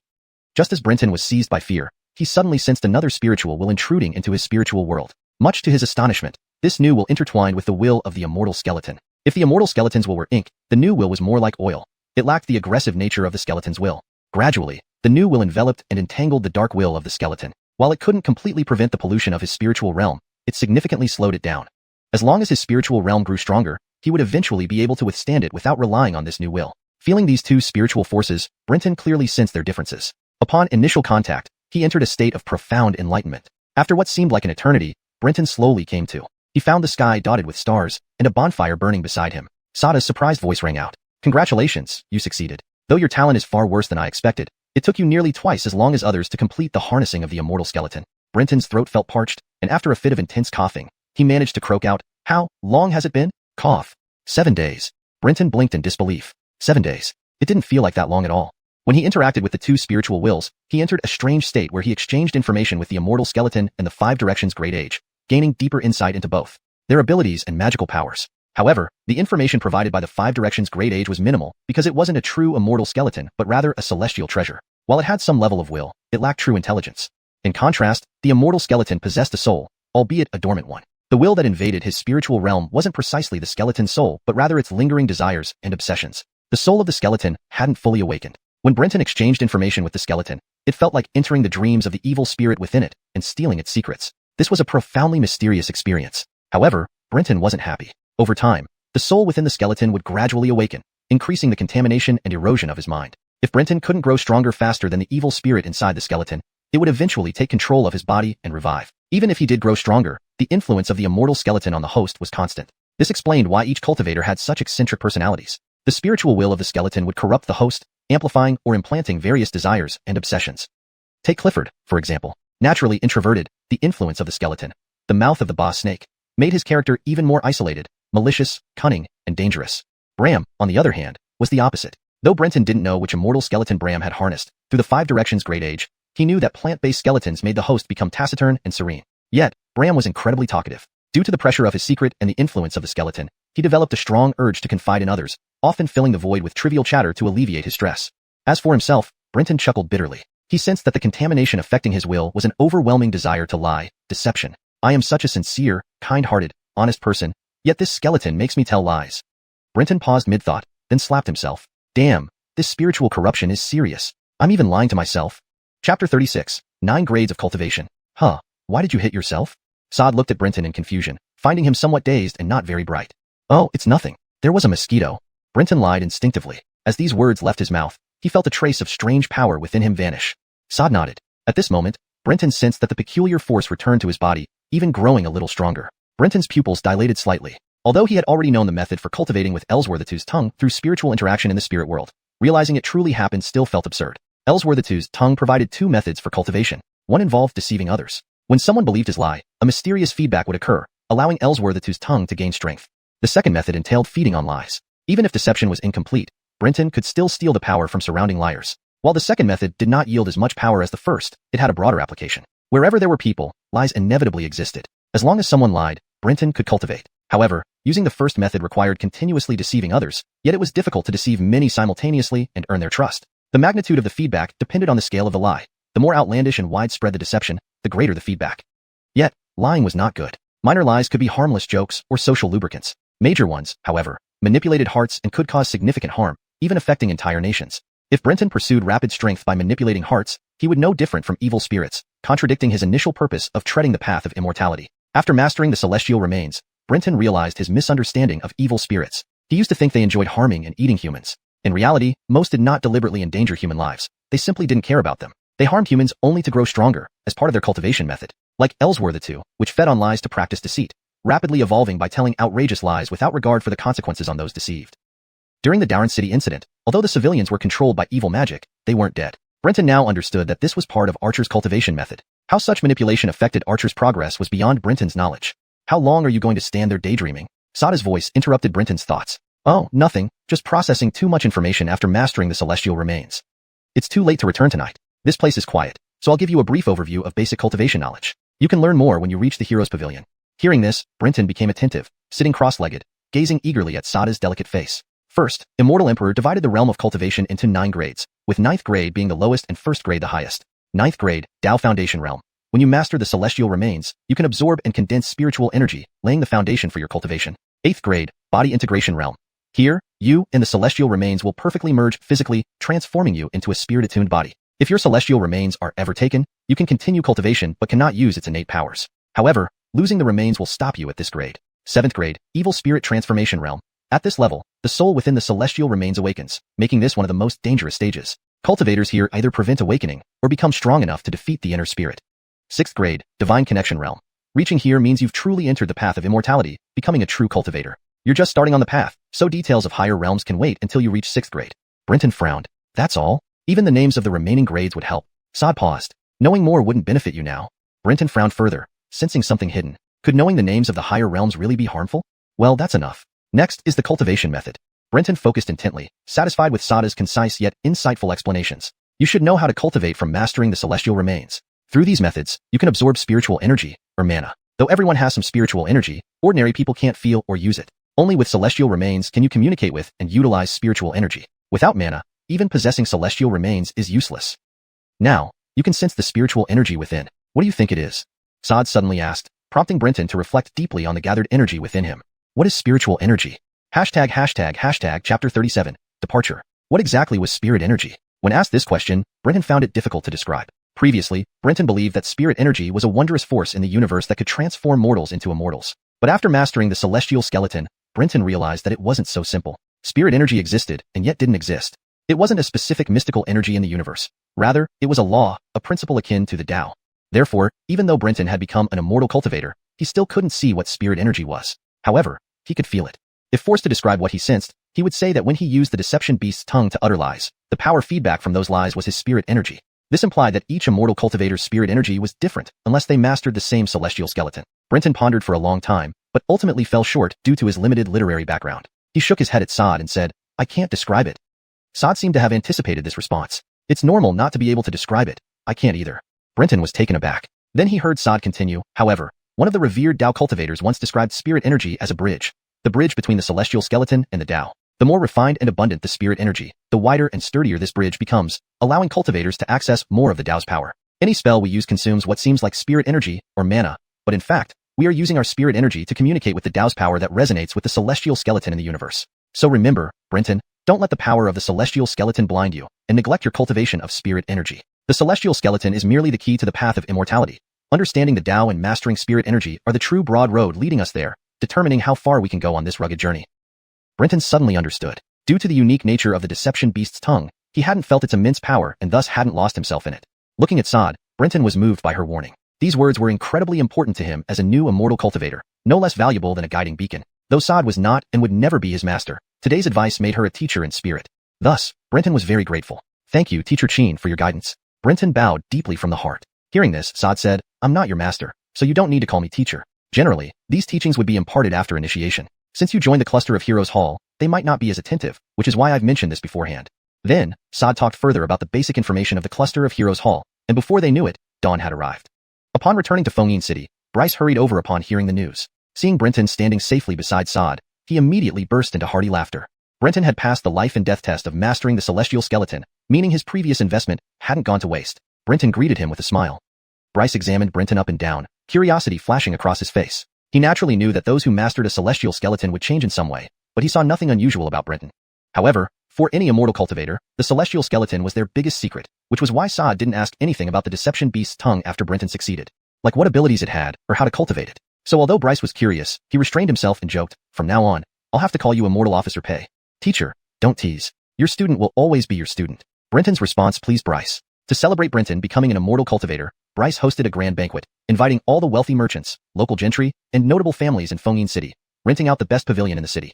Just as Brenton was seized by fear, he suddenly sensed another spiritual will intruding into his spiritual world. Much to his astonishment, this new will intertwined with the will of the immortal skeleton. If the immortal skeleton's will were ink, the new will was more like oil. It lacked the aggressive nature of the skeleton's will. Gradually, the new will enveloped and entangled the dark will of the skeleton. While it couldn't completely prevent the pollution of his spiritual realm, it significantly slowed it down. As long as his spiritual realm grew stronger, he would eventually be able to withstand it without relying on this new will. Feeling these two spiritual forces, Brenton clearly sensed their differences. Upon initial contact, he entered a state of profound enlightenment. After what seemed like an eternity, Brenton slowly came to. He found the sky dotted with stars, and a bonfire burning beside him. Sada's surprised voice rang out. Congratulations, you succeeded. Though your talent is far worse than I expected, it took you nearly twice as long as others to complete the harnessing of the immortal skeleton. Brenton's throat felt parched, and after a fit of intense coughing, he managed to croak out, "How long has it been?" Cough. 7 days. Brenton blinked in disbelief. 7 days. It didn't feel like that long at all. When he interacted with the two spiritual wills, he entered a strange state where he exchanged information with the immortal skeleton and the Five Directions Great Age, gaining deeper insight into both their abilities and magical powers. However, the information provided by the Five Directions Great Age was minimal because it wasn't a true immortal skeleton but rather a celestial treasure. While it had some level of will, it lacked true intelligence. In contrast, the immortal skeleton possessed a soul, albeit a dormant one. The will that invaded his spiritual realm wasn't precisely the skeleton's soul but rather its lingering desires and obsessions. The soul of the skeleton hadn't fully awakened. When Brenton exchanged information with the skeleton, it felt like entering the dreams of the evil spirit within it and stealing its secrets. This was a profoundly mysterious experience. However, Brenton wasn't happy. Over time, the soul within the skeleton would gradually awaken, increasing the contamination and erosion of his mind. If Brenton couldn't grow stronger faster than the evil spirit inside the skeleton, it would eventually take control of his body and revive. Even if he did grow stronger, the influence of the immortal skeleton on the host was constant. This explained why each cultivator had such eccentric personalities. The spiritual will of the skeleton would corrupt the host, amplifying or implanting various desires and obsessions. Take Clifford, for example. Naturally introverted, the influence of the skeleton, the mouth of the boss snake, made his character even more isolated, malicious, cunning, and dangerous. Bram, on the other hand, was the opposite. Though Brenton didn't know which immortal skeleton Bram had harnessed, through the Five Directions Great Age, he knew that plant-based skeletons made the host become taciturn and serene. Yet, Bram was incredibly talkative. Due to the pressure of his secret and the influence of the skeleton, he developed a strong urge to confide in others, often filling the void with trivial chatter to alleviate his stress. As for himself, Brenton chuckled bitterly. He sensed that the contamination affecting his will was an overwhelming desire to lie, deception. I am such a sincere, kind-hearted, honest person, yet this skeleton makes me tell lies. Brenton paused mid-thought, then slapped himself. Damn, this spiritual corruption is serious. I'm even lying to myself. Chapter 36, 9 Grades of Cultivation. Huh, why did you hit yourself? Sod looked at Brenton in confusion, finding him somewhat dazed and not very bright. Oh, it's nothing. There was a mosquito. Brenton lied instinctively. As these words left his mouth, he felt a trace of strange power within him vanish. Sod nodded. At this moment, Brenton sensed that the peculiar force returned to his body, even growing a little stronger. Brenton's pupils dilated slightly. Although he had already known the method for cultivating with Ellsworthitu's tongue through spiritual interaction in the spirit world, realizing it truly happened still felt absurd. Ellsworthitu's tongue provided 2 methods for cultivation. One involved deceiving others. When someone believed his lie, a mysterious feedback would occur, allowing Ellsworthitu's tongue to gain strength. The second method entailed feeding on lies. Even if deception was incomplete, Brenton could still steal the power from surrounding liars. While the second method did not yield as much power as the first, it had a broader application. Wherever there were people, lies inevitably existed. As long as someone lied, Brenton could cultivate. However, using the first method required continuously deceiving others, yet it was difficult to deceive many simultaneously and earn their trust. The magnitude of the feedback depended on the scale of the lie. The more outlandish and widespread the deception, the greater the feedback. Yet, lying was not good. Minor lies could be harmless jokes or social lubricants. Major ones, however, manipulated hearts and could cause significant harm, even affecting entire nations. If Brenton pursued rapid strength by manipulating hearts, he would know different from evil spirits, contradicting his initial purpose of treading the path of immortality. After mastering the celestial remains, Brenton realized his misunderstanding of evil spirits. He used to think they enjoyed harming and eating humans. In reality, most did not deliberately endanger human lives. They simply didn't care about them. They harmed humans only to grow stronger, as part of their cultivation method. Like Ellsworthitu, which fed on lies to practice deceit, rapidly evolving by telling outrageous lies without regard for the consequences on those deceived. During the Down City incident, although the civilians were controlled by evil magic, they weren't dead. Brenton now understood that this was part of Archer's cultivation method. How such manipulation affected Archer's progress was beyond Brenton's knowledge. How long are you going to stand there daydreaming? Sada's voice interrupted Brenton's thoughts. Oh, nothing, just processing too much information after mastering the celestial remains. It's too late to return tonight. This place is quiet, so I'll give you a brief overview of basic cultivation knowledge. You can learn more when you reach the hero's pavilion. Hearing this, Brenton became attentive, sitting cross-legged, gazing eagerly at Sada's delicate face. First, Immortal Emperor divided the realm of cultivation into 9 grades, with 9th grade being the lowest and 1st grade the highest. 9th grade, Tao Foundation Realm. When you master the celestial remains, you can absorb and condense spiritual energy, laying the foundation for your cultivation. 8th grade, Body Integration Realm. Here, you and the celestial remains will perfectly merge physically, transforming you into a spirit-attuned body. If your celestial remains are ever taken, you can continue cultivation but cannot use its innate powers. However, losing the remains will stop you at this grade. 7th grade, Evil Spirit Transformation Realm. At this level, the soul within the celestial remains awakens, making this one of the most dangerous stages. Cultivators here either prevent awakening or become strong enough to defeat the inner spirit. 6th grade, Divine Connection Realm. Reaching here means you've truly entered the path of immortality, becoming a true cultivator. You're just starting on the path, so details of higher realms can wait until you reach 6th grade. Brenton frowned. That's all? Even the names of the remaining grades would help. Sod paused. Knowing more wouldn't benefit you now. Brenton frowned further, sensing something hidden. Could knowing the names of the higher realms really be harmful? Well, that's enough. Next is the cultivation method. Brenton focused intently, satisfied with Sada's concise yet insightful explanations. You should know how to cultivate from mastering the celestial remains. Through these methods, you can absorb spiritual energy, or mana. Though everyone has some spiritual energy, ordinary people can't feel or use it. Only with celestial remains can you communicate with and utilize spiritual energy. Without mana, even possessing celestial remains is useless. Now, you can sense the spiritual energy within. What do you think it is? Sod suddenly asked, prompting Brenton to reflect deeply on the gathered energy within him. What is spiritual energy? Chapter 37, Departure. What exactly was spirit energy? When asked this question, Brenton found it difficult to describe. Previously, Brenton believed that spirit energy was a wondrous force in the universe that could transform mortals into immortals. But after mastering the celestial skeleton, Brenton realized that it wasn't so simple. Spirit energy existed, and yet didn't exist. It wasn't a specific mystical energy in the universe. Rather, it was a law, a principle akin to the Tao. Therefore, even though Brenton had become an immortal cultivator, he still couldn't see what spirit energy was. However, he could feel it. If forced to describe what he sensed, he would say that when he used the deception beast's tongue to utter lies, the power feedback from those lies was his spirit energy. This implied that each immortal cultivator's spirit energy was different unless they mastered the same celestial skeleton. Brenton pondered for a long time, but ultimately fell short due to his limited literary background. He shook his head at Sod and said, I can't describe it. Sod seemed to have anticipated this response. It's normal not to be able to describe it. I can't either. Brenton was taken aback. Then he heard Sod continue, however, one of the revered Tao cultivators once described spirit energy as a bridge. The bridge between the celestial skeleton and the Tao. The more refined and abundant the spirit energy, the wider and sturdier this bridge becomes, allowing cultivators to access more of the Tao's power. Any spell we use consumes what seems like spirit energy, or mana, but in fact, we are using our spirit energy to communicate with the Tao's power that resonates with the celestial skeleton in the universe. So remember, Brenton, don't let the power of the celestial skeleton blind you, and neglect your cultivation of spirit energy. The celestial skeleton is merely the key to the path of immortality. Understanding the Tao and mastering spirit energy are the true broad road leading us there, determining how far we can go on this rugged journey. Brenton suddenly understood. Due to the unique nature of the deception beast's tongue, he hadn't felt its immense power and thus hadn't lost himself in it. Looking at Sod, Brenton was moved by her warning. These words were incredibly important to him as a new immortal cultivator, no less valuable than a guiding beacon. Though Sod was not and would never be his master, today's advice made her a teacher in spirit. Thus, Brenton was very grateful. Thank you, Teacher Chin, for your guidance. Brenton bowed deeply from the heart. Hearing this, Sod said, I'm not your master, so you don't need to call me teacher. Generally, these teachings would be imparted after initiation. Since you joined the cluster of Heroes Hall, they might not be as attentive, which is why I've mentioned this beforehand. Then, Sod talked further about the basic information of the cluster of Heroes Hall, and before they knew it, dawn had arrived. Upon returning to Fengyin City, Bryce hurried over upon hearing the news. Seeing Brenton standing safely beside Sod, he immediately burst into hearty laughter. Brenton had passed the life and death test of mastering the celestial skeleton, meaning his previous investment hadn't gone to waste. Brenton greeted him with a smile. Bryce examined Brenton up and down, curiosity flashing across his face. He naturally knew that those who mastered a celestial skeleton would change in some way, but he saw nothing unusual about Brenton. However, for any immortal cultivator, the celestial skeleton was their biggest secret, which was why Sod didn't ask anything about the deception beast's tongue after Brenton succeeded. Like what abilities it had, or how to cultivate it. So although Bryce was curious, he restrained himself and joked, from now on, I'll have to call you Immortal Officer Pei. Teacher, don't tease. Your student will always be your student. Brenton's response pleased Bryce. To celebrate Brenton becoming an immortal cultivator, Bryce hosted a grand banquet, inviting all the wealthy merchants, local gentry, and notable families in Fengyin City, renting out the best pavilion in the city.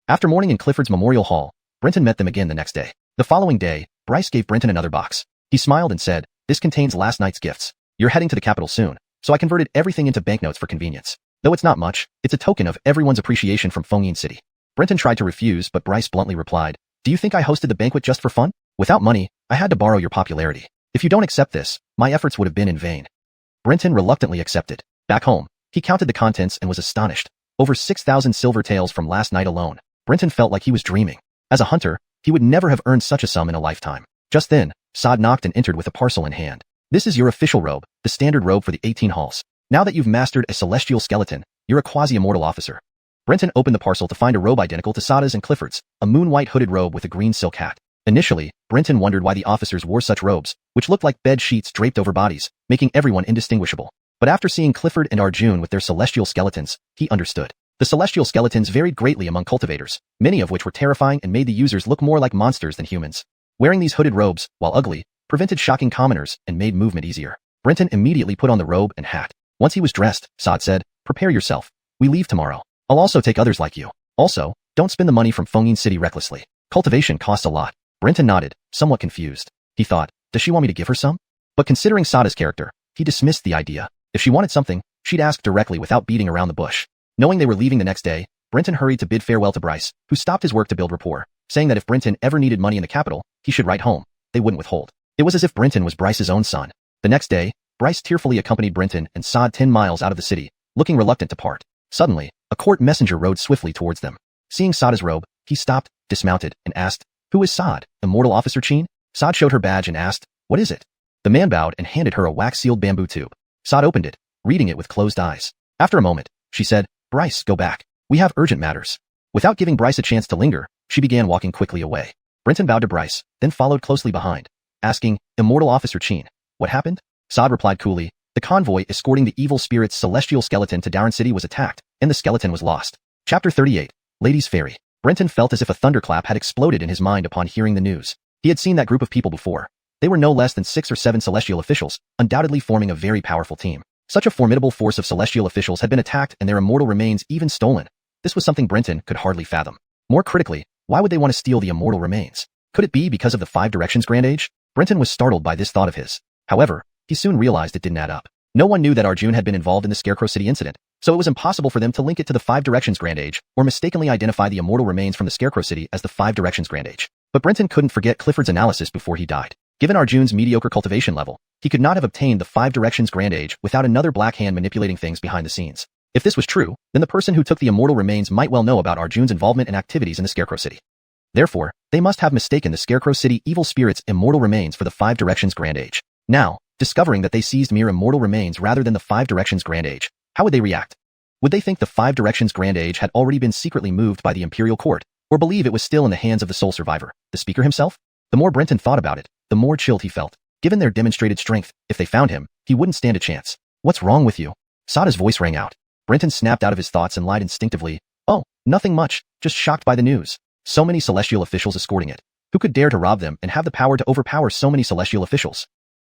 After morning in Clifford's Memorial Hall, Brenton met them again the next day. The following day, Bryce gave Brenton another box. He smiled and said, this contains last night's gifts. You're heading to the capital soon, so I converted everything into banknotes for convenience. Though it's not much, it's a token of everyone's appreciation from Fengyin City. Brenton tried to refuse, but Bryce bluntly replied, do you think I hosted the banquet just for fun? Without money, I had to borrow your popularity. If you don't accept this, my efforts would have been in vain. Brenton reluctantly accepted. Back home, he counted the contents and was astonished. Over 6,000 silver taels from last night alone. Brenton felt like he was dreaming. As a hunter, he would never have earned such a sum in a lifetime. Just then, Sod knocked and entered with a parcel in hand. This is your official robe, the standard robe for the 18 halls. Now that you've mastered a celestial skeleton, you're a quasi-immortal officer. Brenton opened the parcel to find a robe identical to Sada's and Clifford's, a moon-white hooded robe with a green silk hat. Initially, Brenton wondered why the officers wore such robes, which looked like bed sheets draped over bodies, making everyone indistinguishable. But after seeing Clifford and Arjun with their celestial skeletons, he understood. The celestial skeletons varied greatly among cultivators, many of which were terrifying and made the users look more like monsters than humans. Wearing these hooded robes, while ugly, prevented shocking commoners and made movement easier. Brenton immediately put on the robe and hat. Once he was dressed, Sod said, "Prepare yourself. We leave tomorrow. I'll also take others like you. Also, don't spend the money from Fengyin City recklessly. Cultivation costs a lot." Brenton nodded, somewhat confused. He thought, does she want me to give her some? But considering Sada's character, he dismissed the idea. If she wanted something, she'd ask directly without beating around the bush. Knowing they were leaving the next day, Brenton hurried to bid farewell to Bryce, who stopped his work to build rapport, saying that if Brenton ever needed money in the capital, he should write home. They wouldn't withhold. It was as if Brenton was Bryce's own son. The next day, Bryce tearfully accompanied Brenton and Sod 10 miles out of the city, looking reluctant to part. Suddenly, a court messenger rode swiftly towards them. Seeing Sada's robe, he stopped, dismounted, and asked, "Who is Sod, Immortal Officer Chin?" Sod showed her badge and asked, "What is it?" The man bowed and handed her a wax-sealed bamboo tube. Sod opened it, reading it with closed eyes. After a moment, she said, "Bryce, go back. We have urgent matters." Without giving Bryce a chance to linger, she began walking quickly away. Brenton bowed to Bryce, then followed closely behind, asking, "Immortal Officer Chin, what happened?" Sod replied coolly, "The convoy escorting the evil spirit's celestial skeleton to Darren City was attacked, and the skeleton was lost." Chapter 38, Ladies' Fairy. Brenton felt as if a thunderclap had exploded in his mind upon hearing the news. He had seen that group of people before. They were no less than 6 or 7 celestial officials, undoubtedly forming a very powerful team. Such a formidable force of celestial officials had been attacked and their immortal remains even stolen. This was something Brenton could hardly fathom. More critically, why would they want to steal the immortal remains? Could it be because of the Five Directions Grand Age? Brenton was startled by this thought of his. However, he soon realized it didn't add up. No one knew that Arjun had been involved in the Scarecrow City incident, so it was impossible for them to link it to the Five Directions Grand Age or mistakenly identify the immortal remains from the Scarecrow City as the Five Directions Grand Age. But Brenton couldn't forget Clifford's analysis before he died. Given Arjun's mediocre cultivation level, he could not have obtained the Five Directions Grand Age without another black hand manipulating things behind the scenes. If this was true, then the person who took the immortal remains might well know about Arjun's involvement and activities in the Scarecrow City. Therefore, they must have mistaken the Scarecrow City evil spirit's immortal remains for the Five Directions Grand Age. Now, discovering that they seized mere immortal remains rather than the Five Directions Grand Age, how would they react? Would they think the Five Directions Grand Age had already been secretly moved by the Imperial Court, or believe it was still in the hands of the sole survivor, the speaker himself? The more Brenton thought about it, the more chilled he felt. Given their demonstrated strength, if they found him, he wouldn't stand a chance. "What's wrong with you?" Sada's voice rang out. Brenton snapped out of his thoughts and lied instinctively. "Oh, nothing much, just shocked by the news. So many celestial officials escorting it. Who could dare to rob them and have the power to overpower so many celestial officials?"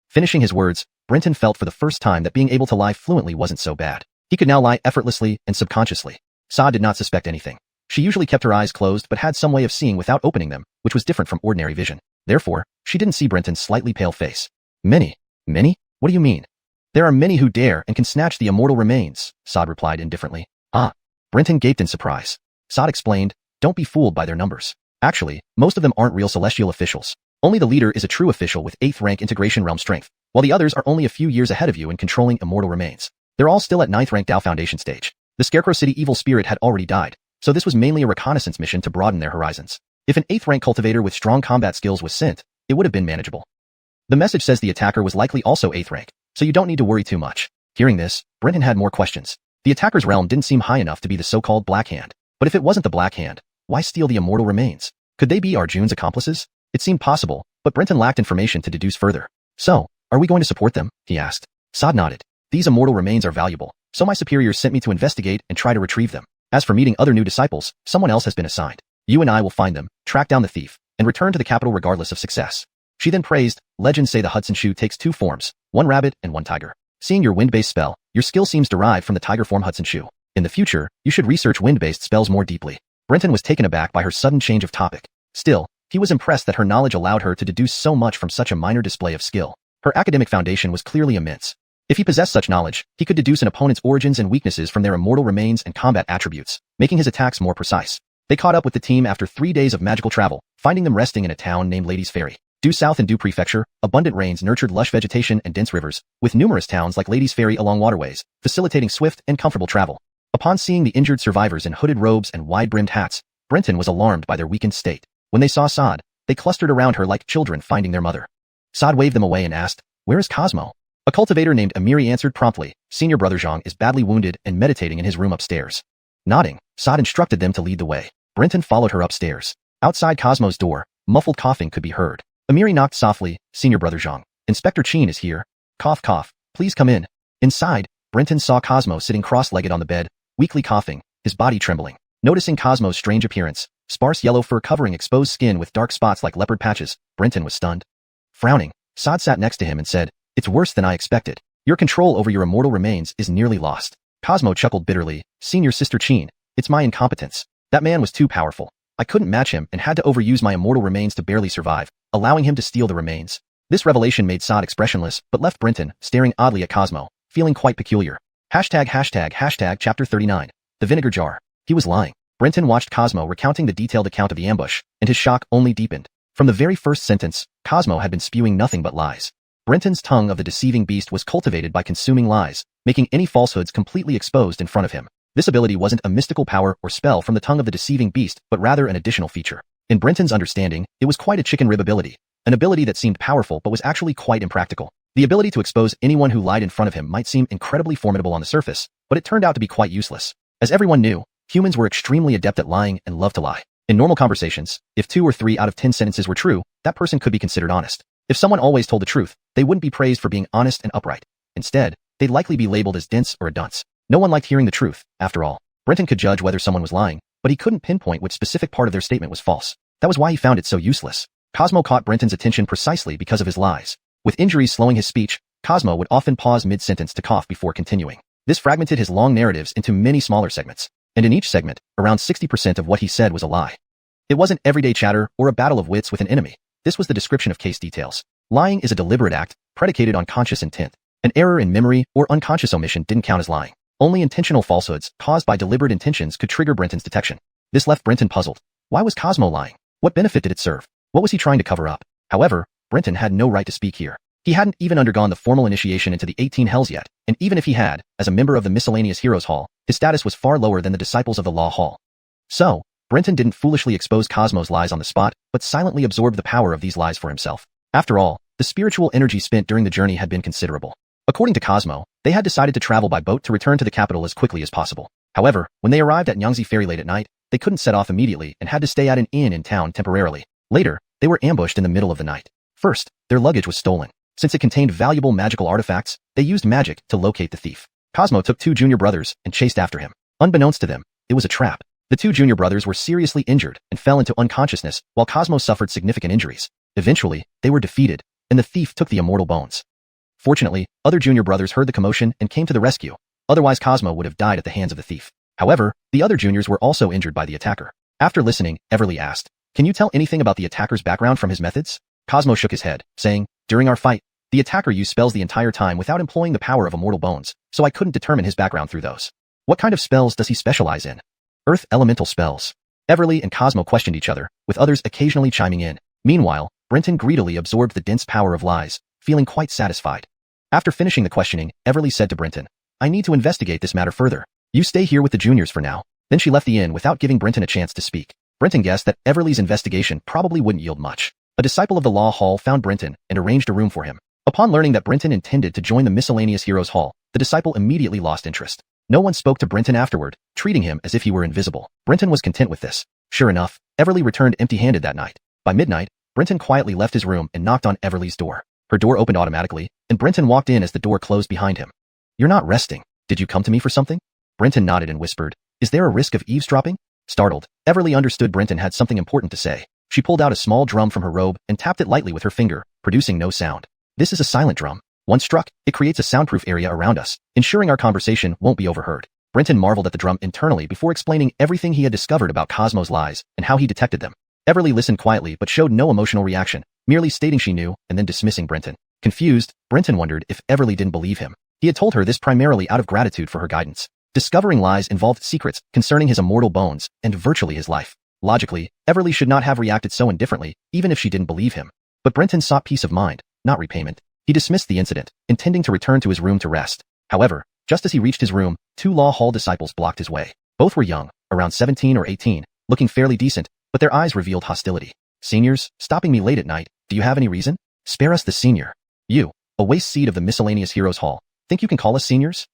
Finishing his words, Brenton felt for the first time that being able to lie fluently wasn't so bad. He could now lie effortlessly and subconsciously. Sa did not suspect anything. She usually kept her eyes closed but had some way of seeing without opening them, which was different from ordinary vision. Therefore, she didn't see Brenton's slightly pale face. "Many? Many? What do you mean?" "There are many who dare and can snatch the immortal remains," Sod replied indifferently. "Ah." Brenton gaped in surprise. Sod explained, "Don't be fooled by their numbers. Actually, most of them aren't real celestial officials. Only the leader is a true official with 8th rank integration realm strength, while the others are only a few years ahead of you in controlling immortal remains. They're all still at 9th rank Dao Foundation stage. The Scarecrow City evil spirit had already died, so this was mainly a reconnaissance mission to broaden their horizons. If an 8th rank cultivator with strong combat skills was sent, it would have been manageable. The message says the attacker was likely also 8th rank, so you don't need to worry too much." Hearing this, Brenton had more questions. The attacker's realm didn't seem high enough to be the so-called Black Hand. But if it wasn't the Black Hand, why steal the immortal remains? Could they be Arjun's accomplices? It seemed possible, but Brenton lacked information to deduce further. "So, are we going to support them?" he asked. Sod nodded. "These immortal remains are valuable, so my superiors sent me to investigate and try to retrieve them. As for meeting other new disciples, someone else has been assigned. You and I will find them, track down the thief, and return to the capital regardless of success." She then praised, "Legends say the Hudson Shoe takes 2 forms, one rabbit and one tiger. Seeing your wind-based spell, your skill seems derived from the tiger form Hudson Shoe. In the future, you should research wind-based spells more deeply." Brenton was taken aback by her sudden change of topic. Still, he was impressed that her knowledge allowed her to deduce so much from such a minor display of skill. Her academic foundation was clearly immense. If he possessed such knowledge, he could deduce an opponent's origins and weaknesses from their immortal remains and combat attributes, making his attacks more precise. They caught up with the team after 3 days of magical travel, finding them resting in a town named Ladies' Ferry. Due south in Du Prefecture, abundant rains nurtured lush vegetation and dense rivers, with numerous towns like Ladies' Ferry along waterways, facilitating swift and comfortable travel. Upon seeing the injured survivors in hooded robes and wide-brimmed hats, Brenton was alarmed by their weakened state. When they saw Sod, they clustered around her like children finding their mother. Sod waved them away and asked, "Where is Cosmo?" A cultivator named Amiri answered promptly, "Senior Brother Zhang is badly wounded and meditating in his room upstairs." Nodding, Sod instructed them to lead the way. Brenton followed her upstairs. Outside Cosmo's door, muffled coughing could be heard. Amiri knocked softly, "Senior Brother Zhang, Inspector Chin is here. Cough cough, please come in." Inside, Brenton saw Cosmo sitting cross-legged on the bed, weakly coughing, his body trembling. Noticing Cosmo's strange appearance, sparse yellow fur covering exposed skin with dark spots like leopard patches. Brenton was stunned. Frowning, Sod sat next to him and said, "It's worse than I expected. Your control over your immortal remains is nearly lost." Cosmo chuckled bitterly. "Senior Sister Chin, it's my incompetence. That man was too powerful. I couldn't match him and had to overuse my immortal remains to barely survive, allowing him to steal the remains." This revelation made Sod expressionless, but left Brenton staring oddly at Cosmo, feeling quite peculiar. Chapter 39. The Vinegar Jar. He was lying. Brenton watched Cosmo recounting the detailed account of the ambush, and his shock only deepened. From the very first sentence, Cosmo had been spewing nothing but lies. Brenton's tongue of the deceiving beast was cultivated by consuming lies, making any falsehoods completely exposed in front of him. This ability wasn't a mystical power or spell from the tongue of the deceiving beast, but rather an additional feature. In Brenton's understanding, it was quite a chicken rib ability, an ability that seemed powerful but was actually quite impractical. The ability to expose anyone who lied in front of him might seem incredibly formidable on the surface, but it turned out to be quite useless. As everyone knew, humans were extremely adept at lying and loved to lie. In normal conversations, if 2 or 3 out of 10 sentences were true, that person could be considered honest. If someone always told the truth, they wouldn't be praised for being honest and upright. Instead, they'd likely be labeled as dense or a dunce. No one liked hearing the truth, after all. Brenton could judge whether someone was lying, but he couldn't pinpoint which specific part of their statement was false. That was why he found it so useless. Cosmo caught Brenton's attention precisely because of his lies. With injuries slowing his speech, Cosmo would often pause mid-sentence to cough before continuing. This fragmented his long narratives into many smaller segments, and in each segment, around 60% of what he said was a lie. It wasn't everyday chatter or a battle of wits with an enemy. This was the description of case details. Lying is a deliberate act, predicated on conscious intent. An error in memory or unconscious omission didn't count as lying. Only intentional falsehoods caused by deliberate intentions could trigger Brenton's detection. This left Brenton puzzled. Why was Cosmo lying? What benefit did it serve? What was he trying to cover up? However, Brenton had no right to speak here. He hadn't even undergone the formal initiation into the 18 Hells yet, and even if he had, as a member of the Miscellaneous Heroes Hall, his status was far lower than the disciples of the Law Hall. So, Brenton didn't foolishly expose Cosmo's lies on the spot, but silently absorbed the power of these lies for himself. After all, the spiritual energy spent during the journey had been considerable. According to Cosmo, they had decided to travel by boat to return to the capital as quickly as possible. However, when they arrived at Nyangzi Ferry late at night, they couldn't set off immediately and had to stay at an inn in town temporarily. Later, they were ambushed in the middle of the night. First, their luggage was stolen. Since it contained valuable magical artifacts, they used magic to locate the thief. Cosmo took 2 junior brothers and chased after him. Unbeknownst to them, it was a trap. The 2 junior brothers were seriously injured and fell into unconsciousness, while Cosmo suffered significant injuries. Eventually, they were defeated, and the thief took the immortal bones. Fortunately, other junior brothers heard the commotion and came to the rescue. Otherwise, Cosmo would have died at the hands of the thief. However, the other juniors were also injured by the attacker. After listening, Everly asked, "Can you tell anything about the attacker's background from his methods?" Cosmo shook his head, saying, "During our fight, the attacker used spells the entire time without employing the power of immortal bones, so I couldn't determine his background through those." "What kind of spells does he specialize in?" "Earth elemental spells." Everly and Cosmo questioned each other, with others occasionally chiming in. Meanwhile, Brenton greedily absorbed the dense power of lies, feeling quite satisfied. After finishing the questioning, Everly said to Brenton, "I need to investigate this matter further. You stay here with the juniors for now." Then she left the inn without giving Brenton a chance to speak. Brenton guessed that Everly's investigation probably wouldn't yield much. A disciple of the Law Hall found Brenton and arranged a room for him. Upon learning that Brenton intended to join the Miscellaneous Heroes Hall, the disciple immediately lost interest. No one spoke to Brenton afterward, treating him as if he were invisible. Brenton was content with this. Sure enough, Everly returned empty-handed that night. By midnight, Brenton quietly left his room and knocked on Everly's door. Her door opened automatically, and Brenton walked in as the door closed behind him. "You're not resting. Did you come to me for something?" Brenton nodded and whispered, "Is there a risk of eavesdropping?" Startled, Everly understood Brenton had something important to say. She pulled out a small drum from her robe and tapped it lightly with her finger, producing no sound. "This is a silent drum. Once struck, it creates a soundproof area around us, ensuring our conversation won't be overheard." Brenton marveled at the drum internally before explaining everything he had discovered about Cosmo's lies and how he detected them. Everly listened quietly but showed no emotional reaction, merely stating she knew and then dismissing Brenton. Confused, Brenton wondered if Everly didn't believe him. He had told her this primarily out of gratitude for her guidance. Discovering lies involved secrets concerning his immortal bones and virtually his life. Logically, Everly should not have reacted so indifferently, even if she didn't believe him. But Brenton sought peace of mind, not repayment. He dismissed the incident, intending to return to his room to rest. However, just as he reached his room, 2 Law Hall disciples blocked his way. Both were young, around 17 or 18, looking fairly decent, but their eyes revealed hostility. "Seniors, stopping me late at night, do you have any reason? Spare us the senior. You, a waste seed of the Miscellaneous Heroes Hall, think you can call us seniors?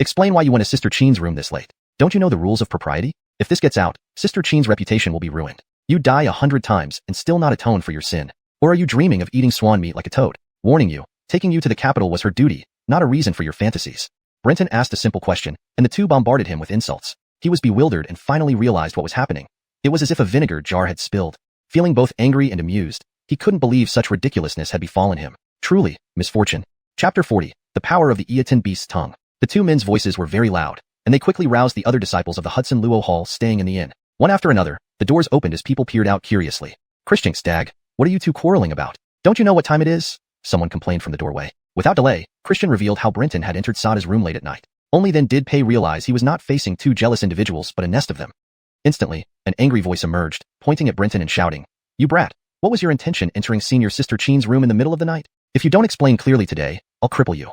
Explain why you went to Sister Chin's room this late. Don't you know the rules of propriety? If this gets out, Sister Chin's reputation will be ruined. You die 100 times and still not atone for your sin. Or are you dreaming of eating swan meat like a toad? Warning you, taking you to the capital was her duty, not a reason for your fantasies." Brenton asked a simple question, and the 2 bombarded him with insults. He was bewildered and finally realized what was happening. It was as if a vinegar jar had spilled. Feeling both angry and amused, he couldn't believe such ridiculousness had befallen him. Truly, misfortune. Chapter 40. The Power of the Eaten Beast's Tongue. The two men's voices were very loud, and they quickly roused the other disciples of the Hudson Luo Hall staying in the inn. One after another, the doors opened as people peered out curiously. Christian Stag, what are you two quarreling about? Don't you know what time it is? Someone complained from the doorway. Without delay, Christian revealed how Brenton had entered Sada's room late at night. Only then did Pei realize he was not facing two jealous individuals but a nest of them. Instantly, an angry voice emerged, pointing at Brenton and shouting, "You brat, what was your intention entering Senior Sister Chin's room in the middle of the night? If you don't explain clearly today, I'll cripple you."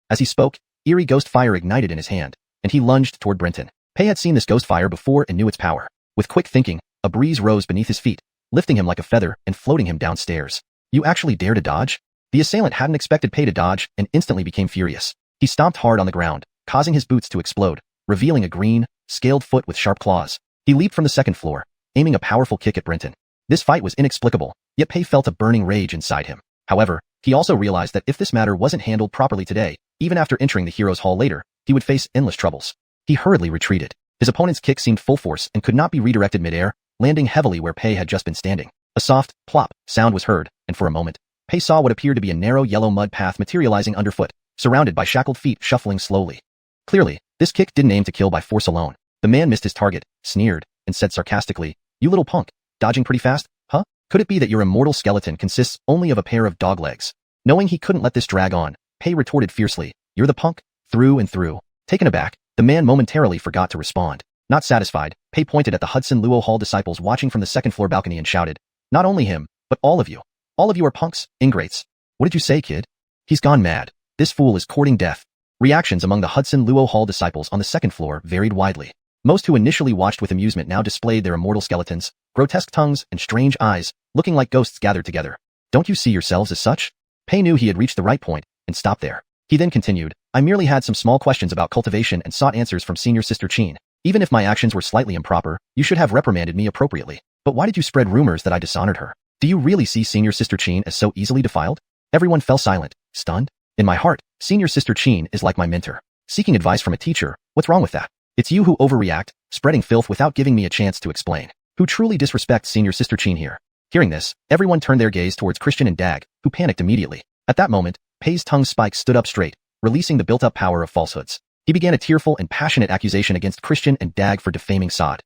As he spoke, eerie ghost fire ignited in his hand, and he lunged toward Brenton. Pei had seen this ghost fire before and knew its power. With quick thinking, a breeze rose beneath his feet, lifting him like a feather and floating him downstairs. You actually dare to dodge? The assailant hadn't expected Pei to dodge and instantly became furious. He stomped hard on the ground, causing his boots to explode, revealing a green, scaled foot with sharp claws. He leaped from the second floor, aiming a powerful kick at Brenton. This fight was inexplicable, yet Pei felt a burning rage inside him. However, he also realized that if this matter wasn't handled properly today, even after entering the Heroes' Hall later, he would face endless troubles. He hurriedly retreated. His opponent's kick seemed full force and could not be redirected midair, landing heavily where Pei had just been standing. A soft, plop sound was heard, and for a moment, Pei saw what appeared to be a narrow yellow mud path materializing underfoot, surrounded by shackled feet shuffling slowly. Clearly, this kick didn't aim to kill by force alone. The man missed his target, sneered, and said sarcastically, "You little punk, dodging pretty fast, huh? Could it be that your immortal skeleton consists only of a pair of dog legs?" Knowing he couldn't let this drag on, Pei retorted fiercely, "You're the punk, through and through." Taken aback, the man momentarily forgot to respond. Not satisfied, Pei pointed at the Hudson Luo Hall disciples watching from the second-floor balcony and shouted, "Not only him, but all of you. All of you are punks, ingrates. What did you say, kid? He's gone mad. This fool is courting death." Reactions among the Hudson Luo Hall disciples on the second floor varied widely. Most who initially watched with amusement now displayed their immortal skeletons, grotesque tongues, and strange eyes, looking like ghosts gathered together. "Don't you see yourselves as such?" Pei knew he had reached the right point, and stopped there. He then continued, "I merely had some small questions about cultivation and sought answers from Senior Sister Chin. Even if my actions were slightly improper, you should have reprimanded me appropriately. But why did you spread rumors that I dishonored her? Do you really see Senior Sister Chin as so easily defiled?" Everyone fell silent, stunned. In my heart, Senior Sister Chin is like my mentor. Seeking advice from a teacher, what's wrong with that? It's you who overreact, spreading filth without giving me a chance to explain. Who truly disrespects Senior Sister Chin here? Hearing this, everyone turned their gaze towards Christian and Dag, who panicked immediately. At that moment, Pei's tongue spike stood up straight, releasing the built-up power of falsehoods. He began a tearful and passionate accusation against Christian and Dag for defaming Sod.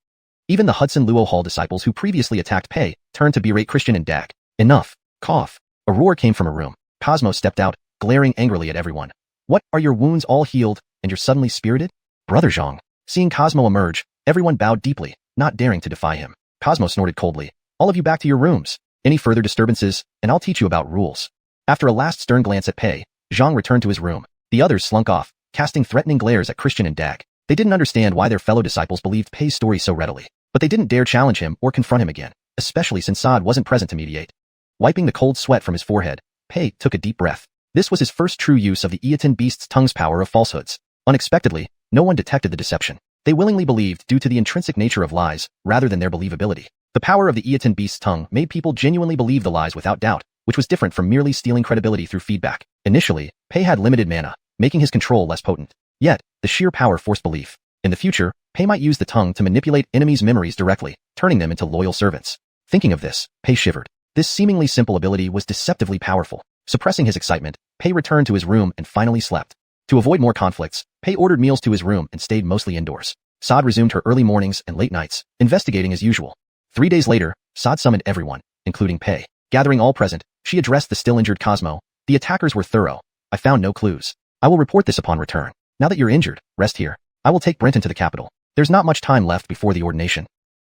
Even the Hudson Luo Hall disciples who previously attacked Pei turned to berate Christian and Dag. Enough. Cough. A roar came from a room. Cosmo stepped out, glaring angrily at everyone. "What, are your wounds all healed, and you're suddenly spirited?" "Brother Zhang." Seeing Cosmo emerge, everyone bowed deeply, not daring to defy him. Cosmo snorted coldly, "All of you back to your rooms. Any further disturbances, and I'll teach you about rules." After a last stern glance at Pei, Zhang returned to his room. The others slunk off, casting threatening glares at Christian and Dag. They didn't understand why their fellow disciples believed Pei's story so readily, but they didn't dare challenge him or confront him again, especially since Sod wasn't present to mediate. Wiping the cold sweat from his forehead, Pei took a deep breath. This was his first true use of the Eaten Beast's tongue's power of falsehoods. Unexpectedly, no one detected the deception. They willingly believed due to the intrinsic nature of lies, rather than their believability. The power of the Eaten Beast's tongue made people genuinely believe the lies without doubt, which was different from merely stealing credibility through feedback. Initially, Pei had limited mana, making his control less potent. Yet, the sheer power forced belief. In the future, Pei might use the tongue to manipulate enemies' memories directly, turning them into loyal servants. Thinking of this, Pei shivered. This seemingly simple ability was deceptively powerful. Suppressing his excitement, Pei returned to his room and finally slept. To avoid more conflicts, Pei ordered meals to his room and stayed mostly indoors. Sod resumed her early mornings and late nights, investigating as usual. 3 days later, Sod summoned everyone, including Pei. Gathering all present, she addressed the still-injured Cosmo. "The attackers were thorough. I found no clues. I will report this upon return. Now that you're injured, rest here. I will take Brenton to the capital. There's not much time left before the ordination."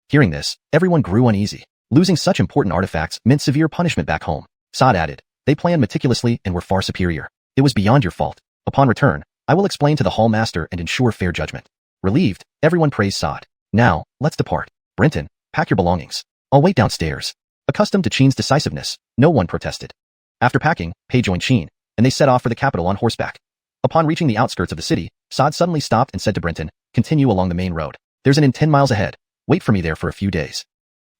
Hearing this, everyone grew uneasy. Losing such important artifacts meant severe punishment back home. Sod added, "They planned meticulously and were far superior. It was beyond your fault. Upon return, I will explain to the hall master and ensure fair judgment." Relieved, everyone praised Sod. "Now, let's depart. Brenton, pack your belongings. I'll wait downstairs." Accustomed to Chin's decisiveness, no one protested. After packing, Pei joined Chin, and they set off for the capital on horseback. Upon reaching the outskirts of the city, Sod suddenly stopped and said to Brenton, "Continue along the main road. There's an inn 10 miles ahead. Wait for me there for a few days."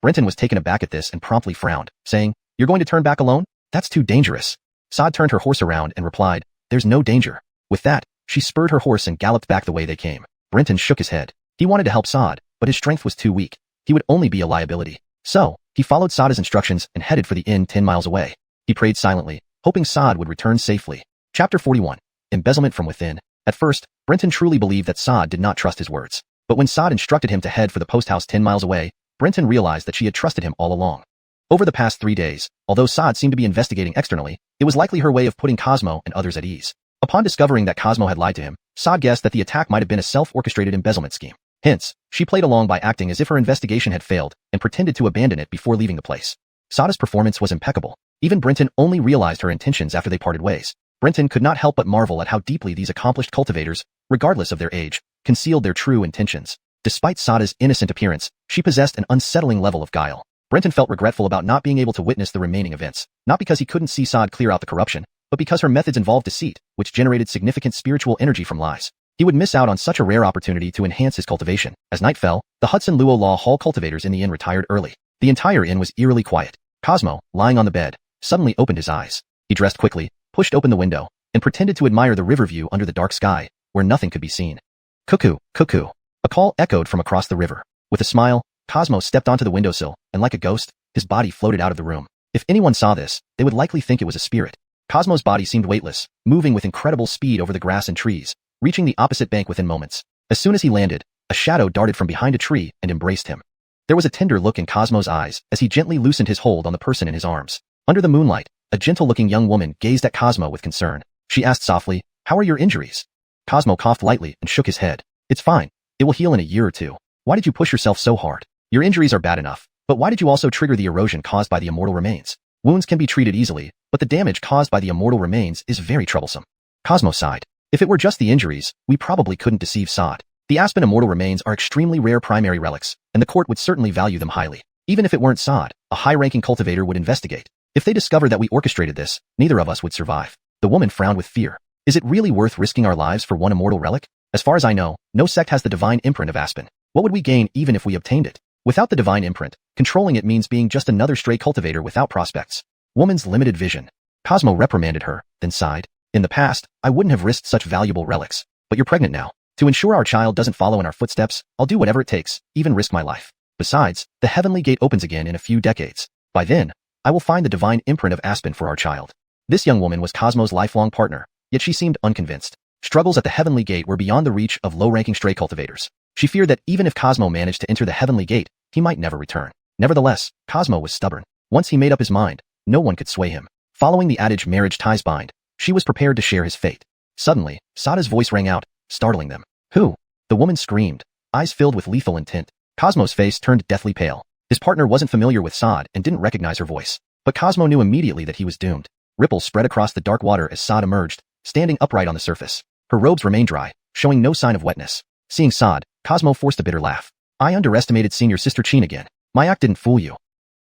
Brenton was taken aback at this and promptly frowned, saying, "You're going to turn back alone? That's too dangerous." Sod turned her horse around and replied, "There's no danger." With that, she spurred her horse and galloped back the way they came. Brenton shook his head. He wanted to help Sod, but his strength was too weak. he would only be a liability. So, he followed Sada's instructions and headed for the inn 10 miles away. He prayed silently, hoping Sad would return safely. Chapter 41. Embezzlement from within. At first, Brenton truly believed that Sad did not trust his words. But when Sad instructed him to head for the post house 10 miles away, Brenton realized that she had trusted him all along. Over the past 3 days, although Sad seemed to be investigating externally, it was likely her way of putting Cosmo and others at ease. Upon discovering that Cosmo had lied to him, Sad guessed that the attack might have been a self-orchestrated embezzlement scheme. Hence, she played along by acting as if her investigation had failed and pretended to abandon it before leaving the place. Sada's performance was impeccable. Even Brenton only realized her intentions after they parted ways. Brenton could not help but marvel at how deeply these accomplished cultivators, regardless of their age, concealed their true intentions. Despite Sada's innocent appearance, she possessed an unsettling level of guile. Brenton felt regretful about not being able to witness the remaining events, not because he couldn't see Sad clear out the corruption, but because her methods involved deceit, which generated significant spiritual energy from lies. He would miss out on such a rare opportunity to enhance his cultivation. As night fell, the Hudson Luo Law Hall cultivators in the inn retired early. The entire inn was eerily quiet. Cosmo, lying on the bed, suddenly opened his eyes. He dressed quickly, pushed open the window, and pretended to admire the river view under the dark sky, where nothing could be seen. Cuckoo, cuckoo. A call echoed from across the river. With a smile, Cosmo stepped onto the windowsill, and like a ghost, his body floated out of the room. If anyone saw this, they would likely think it was a spirit. Cosmo's body seemed weightless, moving with incredible speed over the grass and trees, reaching the opposite bank within moments. As soon as he landed, a shadow darted from behind a tree and embraced him. There was a tender look in Cosmo's eyes as he gently loosened his hold on the person in his arms. Under the moonlight, a gentle-looking young woman gazed at Cosmo with concern. She asked softly, "How are your injuries?" Cosmo coughed lightly and shook his head. "It's fine. It will heal in a year or two. Why did you push yourself so hard? Your injuries are bad enough, but why did you also trigger the erosion caused by the immortal remains? Wounds can be treated easily, but the damage caused by the immortal remains is very troublesome." Cosmo sighed. If it were just the injuries, we probably couldn't deceive Sad. The Aspen immortal remains are extremely rare primary relics, and the court would certainly value them highly. Even if it weren't Sad, a high-ranking cultivator would investigate. If they discovered that we orchestrated this, neither of us would survive. The woman frowned with fear. Is it really worth risking our lives for one immortal relic? As far as I know, no sect has the divine imprint of Aspen. What would we gain even if we obtained it? Without the divine imprint, controlling it means being just another stray cultivator without prospects. Woman's limited vision. Cosmo reprimanded her, then sighed. In the past, I wouldn't have risked such valuable relics. But you're pregnant now. To ensure our child doesn't follow in our footsteps, I'll do whatever it takes, even risk my life. Besides, the heavenly gate opens again in a few decades. By then, I will find the divine imprint of Aspen for our child. This young woman was Cosmo's lifelong partner, yet she seemed unconvinced. Struggles at the heavenly gate were beyond the reach of low-ranking stray cultivators. She feared that even if Cosmo managed to enter the heavenly gate, he might never return. Nevertheless, Cosmo was stubborn. Once he made up his mind, no one could sway him. Following the adage marriage ties bind, she was prepared to share his fate. Suddenly, Sada's voice rang out, startling them. "Who?" The woman screamed, eyes filled with lethal intent. Cosmo's face turned deathly pale. His partner wasn't familiar with Sad and didn't recognize her voice. But Cosmo knew immediately that he was doomed. Ripples spread across the dark water as Sad emerged, standing upright on the surface. Her robes remained dry, showing no sign of wetness. Seeing Sad, Cosmo forced a bitter laugh. "I underestimated Senior Sister Chin again. My act didn't fool you."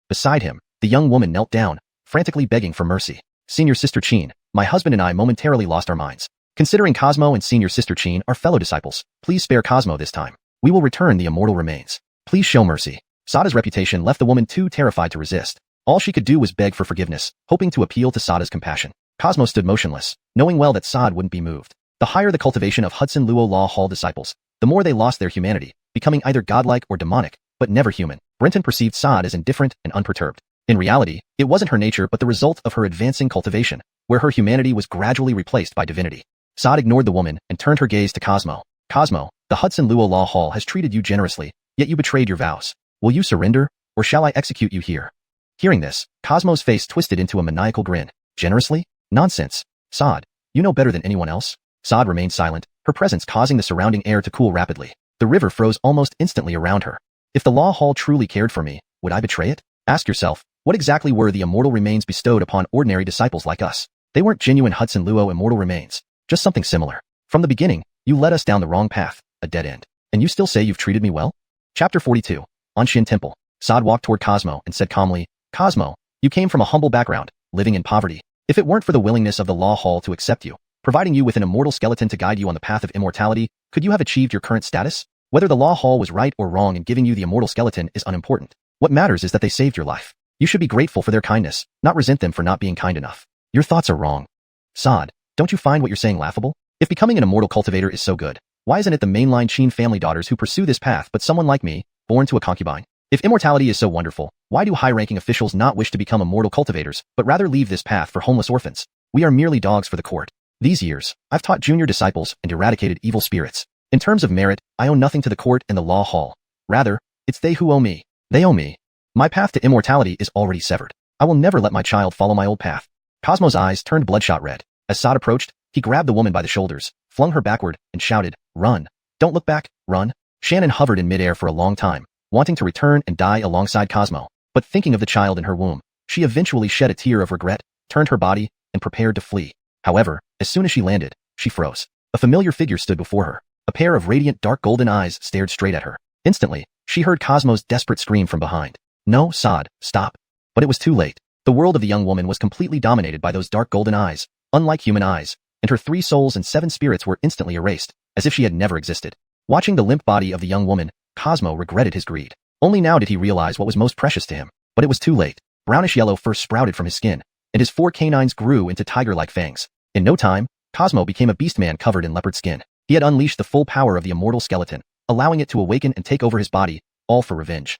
Beside him, the young woman knelt down, frantically begging for mercy. "Senior Sister Chin, my husband and I momentarily lost our minds. Considering Cosmo and Senior Sister Chin are fellow disciples, please spare Cosmo this time. We will return the immortal remains. Please show mercy." Sada's reputation left the woman too terrified to resist. All she could do was beg for forgiveness, hoping to appeal to Sada's compassion. Cosmo stood motionless, knowing well that Sad wouldn't be moved. The higher the cultivation of Hudson Luo Law Hall disciples, the more they lost their humanity, becoming either godlike or demonic, but never human. Brenton perceived Sad as indifferent and unperturbed. In reality, it wasn't her nature but the result of her advancing cultivation, where her humanity was gradually replaced by divinity. Sad ignored the woman and turned her gaze to Cosmo. "Cosmo, the Hudson Luo Law Hall has treated you generously, yet you betrayed your vows. Will you surrender, or shall I execute you here?" Hearing this, Cosmo's face twisted into a maniacal grin. "Generously? Nonsense. Sad, you know better than anyone else." Sad remained silent, her presence causing the surrounding air to cool rapidly. The river froze almost instantly around her. If the Law Hall truly cared for me, would I betray it? Ask yourself, what exactly were the immortal remains bestowed upon ordinary disciples like us? They weren't genuine Hudson Luo immortal remains, just something similar. From the beginning, you led us down the wrong path, a dead end. And you still say you've treated me well? Chapter 42. Anshin Temple. Sad walked toward Cosmo and said calmly, "Cosmo, you came from a humble background, living in poverty. If it weren't for the willingness of the Law Hall to accept you, providing you with an immortal skeleton to guide you on the path of immortality, could you have achieved your current status? Whether the Law Hall was right or wrong in giving you the immortal skeleton is unimportant. What matters is that they saved your life. You should be grateful for their kindness, not resent them for not being kind enough. Your thoughts are wrong. Sad, don't you find what you're saying laughable? If becoming an immortal cultivator is so good, why isn't it the mainline Qin family daughters who pursue this path but someone like me, born to a concubine? If immortality is so wonderful, why do high-ranking officials not wish to become immortal cultivators, but rather leave this path for homeless orphans? We are merely dogs for the court. These years, I've taught junior disciples and eradicated evil spirits. In terms of merit, I owe nothing to the court and the law hall. Rather, it's they who owe me. They owe me. My path to immortality is already severed. I will never let my child follow my old path. Cosmo's eyes turned bloodshot red. As Sod approached, he grabbed the woman by the shoulders, flung her backward, and shouted, "Run. Don't look back, run." Shannon hovered in midair for a long time, wanting to return and die alongside Cosmo, but thinking of the child in her womb, she eventually shed a tear of regret, turned her body, and prepared to flee. However, as soon as she landed, she froze. A familiar figure stood before her. A pair of radiant dark golden eyes stared straight at her. Instantly, she heard Cosmo's desperate scream from behind. "No, Sod, stop." But it was too late. The world of the young woman was completely dominated by those dark golden eyes, unlike human eyes, and her 3 souls and 7 spirits were instantly erased, as if she had never existed. Watching the limp body of the young woman, Cosmo regretted his greed. Only now did he realize what was most precious to him. But it was too late. Brownish yellow fur sprouted from his skin, and his 4 canines grew into tiger-like fangs. In no time, Cosmo became a beast-man covered in leopard skin. He had unleashed the full power of the immortal skeleton, allowing it to awaken and take over his body, all for revenge.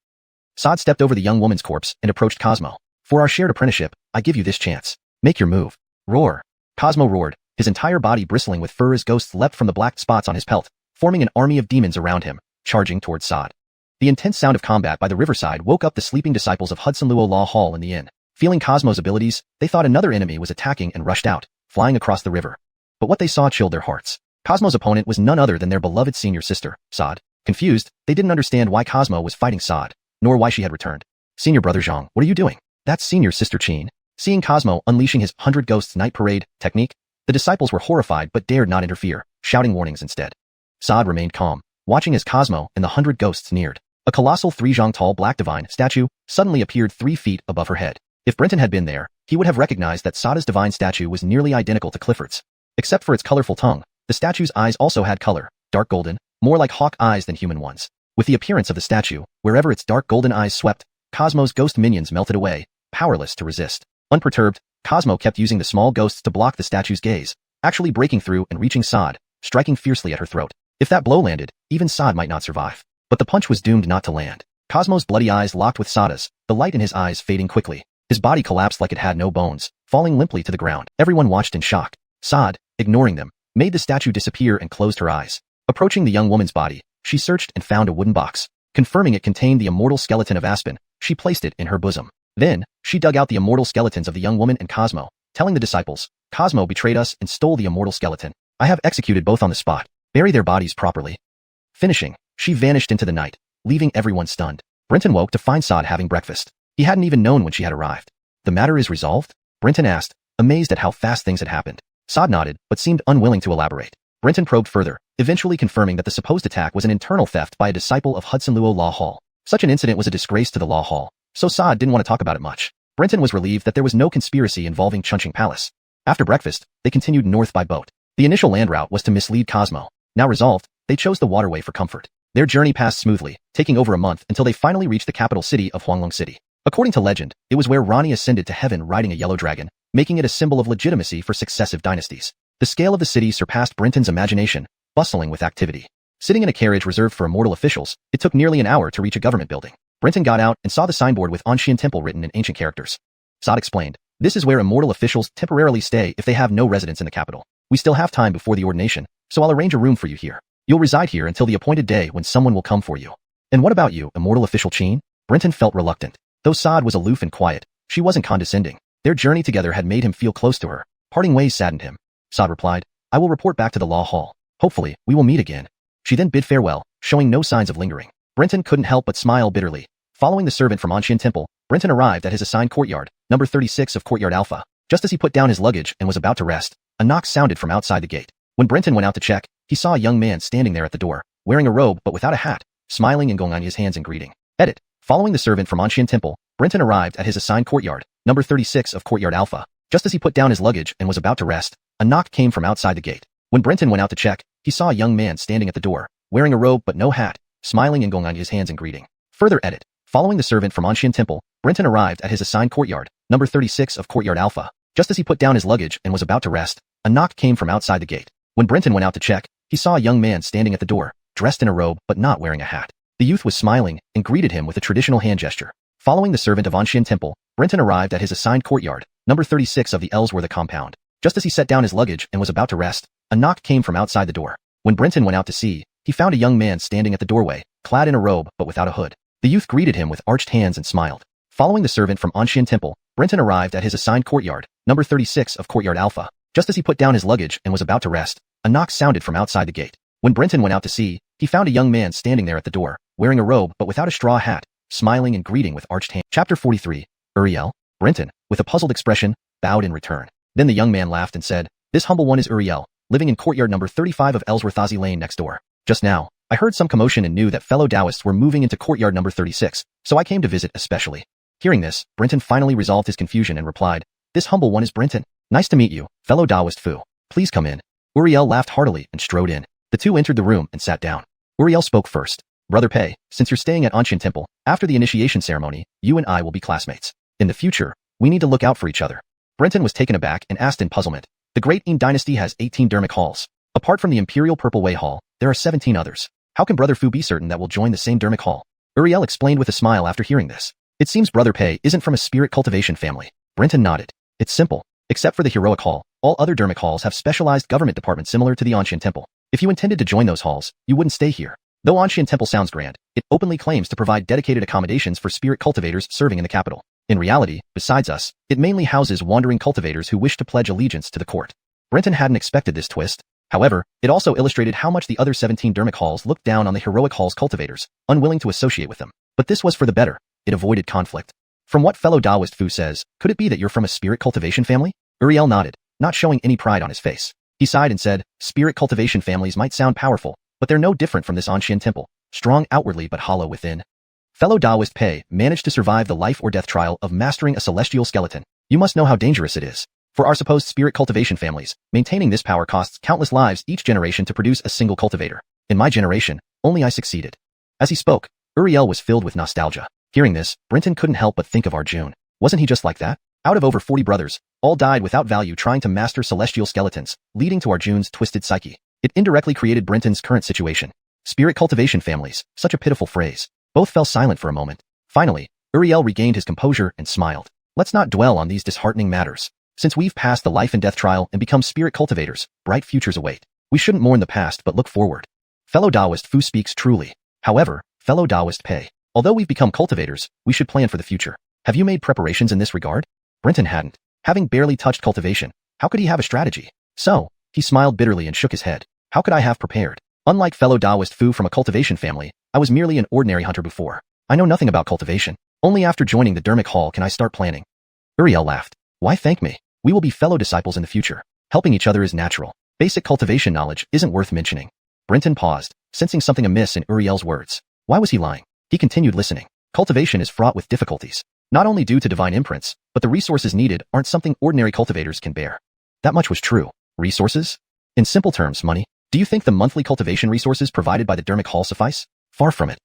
Sod stepped over the young woman's corpse and approached Cosmo. "For our shared apprenticeship, I give you this chance. Make your move." Roar. Cosmo roared, his entire body bristling with fur as ghosts leapt from the black spots on his pelt, forming an army of demons around him, charging towards Sod. The intense sound of combat by the riverside woke up the sleeping disciples of Hudson Luo Law Hall in the inn. Feeling Cosmo's abilities, they thought another enemy was attacking and rushed out, flying across the river. But what they saw chilled their hearts. Cosmo's opponent was none other than their beloved senior sister, Sod. Confused, they didn't understand why Cosmo was fighting Sod, nor why she had returned. "Senior brother Zhang, what are you doing?" "That's senior sister Qin." Seeing Cosmo unleashing his 100 Ghosts Night Parade technique, the disciples were horrified but dared not interfere, shouting warnings instead. Sod remained calm, watching as Cosmo and the 100 ghosts neared. A colossal 3 tall black divine statue suddenly appeared 3 feet above her head. If Brenton had been there, he would have recognized that Sada's divine statue was nearly identical to Clifford's. Except for its colorful tongue, the statue's eyes also had color, dark golden, more like hawk eyes than human ones. With the appearance of the statue, wherever its dark golden eyes swept, Cosmo's ghost minions melted away, powerless to resist. Unperturbed, Cosmo kept using the small ghosts to block the statue's gaze, actually breaking through and reaching Sod, striking fiercely at her throat. If that blow landed, even Sod might not survive. But the punch was doomed not to land. Cosmo's bloody eyes locked with Sada's, the light in his eyes fading quickly. His body collapsed like it had no bones, falling limply to the ground. Everyone watched in shock. Sod, ignoring them, made the statue disappear and closed her eyes. Approaching the young woman's body, she searched and found a wooden box. Confirming it contained the immortal skeleton of Aspen, she placed it in her bosom. Then, she dug out the immortal skeletons of the young woman and Cosmo, telling the disciples, "Cosmo betrayed us and stole the immortal skeleton. I have executed both on the spot. Bury their bodies properly." Finishing, she vanished into the night, leaving everyone stunned. Brenton woke to find Sod having breakfast. He hadn't even known when she had arrived. "The matter is resolved?" Brenton asked, amazed at how fast things had happened. Sod nodded, but seemed unwilling to elaborate. Brenton probed further, eventually confirming that the supposed attack was an internal theft by a disciple of Hudson Luo Law Hall. Such an incident was a disgrace to the Law Hall, so Sod didn't want to talk about it much. Brenton was relieved that there was no conspiracy involving Chunching Palace. After breakfast, they continued north by boat. The initial land route was to mislead Cosmo. Now resolved, they chose the waterway for comfort. Their journey passed smoothly, taking over a month until they finally reached the capital city of Huanglong City. According to legend, it was where Rani ascended to heaven riding a yellow dragon, making it a symbol of legitimacy for successive dynasties. The scale of the city surpassed Brenton's imagination, bustling with activity. Sitting in a carriage reserved for immortal officials, it took nearly an hour to reach a government building. Brenton got out and saw the signboard with Xiuxian Temple written in ancient characters. Sod explained, "This is where immortal officials temporarily stay if they have no residence in the capital. We still have time before the ordination, so I'll arrange a room for you here. You'll reside here until the appointed day when someone will come for you." "And what about you, immortal official Qin?" Brenton felt reluctant. Though Sod was aloof and quiet, she wasn't condescending. Their journey together had made him feel close to her. Parting ways saddened him. Sod replied, "I will report back to the law hall. Hopefully, we will meet again." She then bid farewell, showing no signs of lingering. Brenton couldn't help but smile bitterly. Following the servant from Xiuxian Temple, Brenton arrived at his assigned courtyard, number 36 of Courtyard Alpha. Just as he put down his luggage and was about to rest, a knock sounded from outside the gate. When Brenton went out to check, he saw a young man standing there at the door, wearing a robe but without a hat, smiling and going on his hands in greeting. Edit. Following the servant from Xiuxian Temple, Brenton arrived at his assigned courtyard, number 36 of Courtyard Alpha. Just as he put down his luggage and was about to rest, a knock came from outside the gate. When Brenton went out to check, he saw a young man standing at the door, wearing a robe but no hat, smiling and going on his hands in greeting. Further edit. Following the servant from Xiuxian Temple, Brenton arrived at his assigned courtyard, number 36 of Courtyard Alpha. Just as he put down his luggage and was about to rest, a knock came from outside the gate. When Brenton went out to check, he saw a young man standing at the door, dressed in a robe but not wearing a hat. The youth was smiling and greeted him with a traditional hand gesture. Following the servant of Anshin Temple, Brenton arrived at his assigned courtyard, number 36 of the Ellsworth compound. Just as he set down his luggage and was about to rest, a knock came from outside the door. When Brenton went out to see, he found a young man standing at the doorway, clad in a robe but without a hood. The youth greeted him with arched hands and smiled. Following the servant from Anshin Temple, Brenton arrived at his assigned courtyard, number 36 of Courtyard Alpha. Just as he put down his luggage and was about to rest, a knock sounded from outside the gate. When Brenton went out to see, he found a young man standing there at the door, wearing a robe but without a straw hat, smiling and greeting with arched hands. Chapter 43. Uriel. Brenton, with a puzzled expression, bowed in return. Then the young man laughed and said, "This humble one is Uriel, living in courtyard number 35 of Ellsworthazi Lane next door. Just now, I heard some commotion and knew that fellow Taoists were moving into courtyard number 36, so I came to visit especially." Hearing this, Brenton finally resolved his confusion and replied, "This humble one is Brenton. Nice to meet you, fellow Taoist Fu. Please come in." Uriel laughed heartily and strode in. The two entered the room and sat down. Uriel spoke first. "Brother Pei, since you're staying at Anshin Temple, after the initiation ceremony, you and I will be classmates. In the future, we need to look out for each other." Brenton was taken aback and asked in puzzlement. The Great Yin Dynasty has 18 dermic halls. Apart from the Imperial Purple Way Hall, there are 17 others. How can Brother Fu be certain that we'll join the same dermic hall? Uriel explained with a smile after hearing this. It seems Brother Pei isn't from a spirit cultivation family. Brenton nodded. It's simple. Except for the Heroic Hall, all other dermic halls have specialized government departments similar to the Anshin Temple. If you intended to join those halls, you wouldn't stay here. Though Anshin Temple sounds grand, it openly claims to provide dedicated accommodations for spirit cultivators serving in the capital. In reality, besides us, it mainly houses wandering cultivators who wish to pledge allegiance to the court. Brenton hadn't expected this twist. However, it also illustrated how much the other 17 dermic halls looked down on the Heroic Hall's cultivators, unwilling to associate with them. But this was for the better. It avoided conflict. From what fellow Taoist Fu says, could it be that you're from a spirit cultivation family? Uriel nodded, not showing any pride on his face. He sighed and said, "Spirit cultivation families might sound powerful, but they're no different from this Anshin Temple, strong outwardly but hollow within." Fellow Taoist Pei managed to survive the life or death trial of mastering a celestial skeleton. You must know how dangerous it is. For our supposed spirit cultivation families, maintaining this power costs countless lives each generation to produce a single cultivator. In my generation, only I succeeded. As he spoke, Uriel was filled with nostalgia. Hearing this, Brenton couldn't help but think of Arjun. Wasn't he just like that? Out of over 40 brothers, all died without value trying to master celestial skeletons, leading to Arjun's twisted psyche. It indirectly created Brenton's current situation. Spirit cultivation families, such a pitiful phrase. Both fell silent for a moment. Finally, Uriel regained his composure and smiled. Let's not dwell on these disheartening matters. Since we've passed the life and death trial and become spirit cultivators, bright futures await. We shouldn't mourn the past but look forward. Fellow Taoist Fu speaks truly. However, fellow Taoist Pei, although we've become cultivators, we should plan for the future. Have you made preparations in this regard? Brenton hadn't. Having barely touched cultivation, how could he have a strategy? So, he smiled bitterly and shook his head. How could I have prepared? Unlike fellow Taoist Fu from a cultivation family, I was merely an ordinary hunter before. I know nothing about cultivation. Only after joining the dermic hall can I start planning. Uriel laughed. Why thank me? We will be fellow disciples in the future. Helping each other is natural. Basic cultivation knowledge isn't worth mentioning. Brenton paused, sensing something amiss in Uriel's words. Why was he lying? He continued listening. Cultivation is fraught with difficulties. Not only due to divine imprints, but the resources needed aren't something ordinary cultivators can bear. That much was true. Resources? In simple terms, money. Do you think the monthly cultivation resources provided by the dermic hall suffice? Far from it.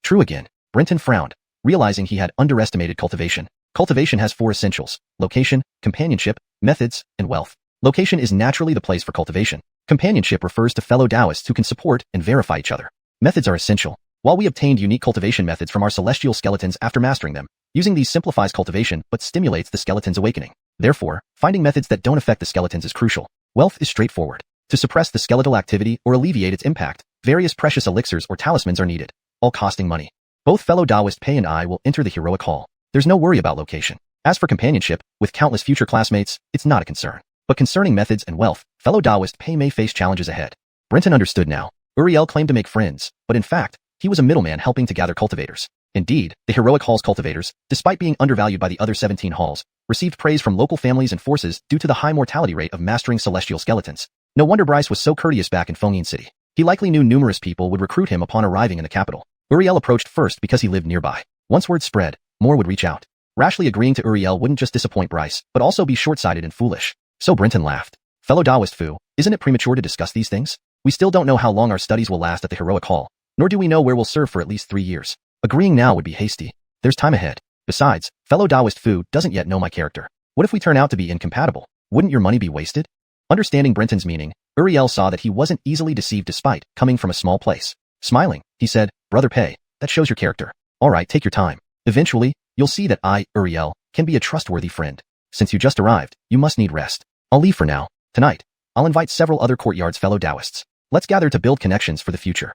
True again. Brenton frowned, realizing he had underestimated cultivation. Cultivation has 4 essentials: location, companionship, methods, and wealth. Location is naturally the place for cultivation. Companionship refers to fellow Taoists who can support and verify each other. Methods are essential. While we obtained unique cultivation methods from our celestial skeletons after mastering them, using these simplifies cultivation but stimulates the skeleton's awakening. Therefore, finding methods that don't affect the skeletons is crucial. Wealth is straightforward. To suppress the skeletal activity or alleviate its impact, various precious elixirs or talismans are needed, all costing money. Both fellow Taoist Pei and I will enter the Heroic Hall. There's no worry about location. As for companionship, with countless future classmates, it's not a concern. But concerning methods and wealth, fellow Taoist Pei may face challenges ahead. Brenton understood now. Uriel claimed to make friends, but in fact, he was a middleman helping to gather cultivators. Indeed, the Heroic Hall's cultivators, despite being undervalued by the other 17 halls, received praise from local families and forces due to the high mortality rate of mastering celestial skeletons. No wonder Bryce was so courteous back in Fengyin City. He likely knew numerous people would recruit him upon arriving in the capital. Uriel approached first because he lived nearby. Once word spread, more would reach out. Rashly agreeing to Uriel wouldn't just disappoint Bryce, but also be short-sighted and foolish. So Brenton laughed. Fellow Taoist Fu, isn't it premature to discuss these things? We still don't know how long our studies will last at the Heroic Hall, nor do we know where we'll serve for at least 3 years. Agreeing now would be hasty. There's time ahead. Besides, fellow Taoist Fu doesn't yet know my character. What if we turn out to be incompatible? Wouldn't your money be wasted? Understanding Brenton's meaning, Uriel saw that he wasn't easily deceived despite coming from a small place. Smiling, he said, Brother Pei, that shows your character. Alright, take your time. Eventually, you'll see that I, Uriel, can be a trustworthy friend. Since you just arrived, you must need rest. I'll leave for now. Tonight, I'll invite several other courtyard's fellow Taoists. Let's gather to build connections for the future.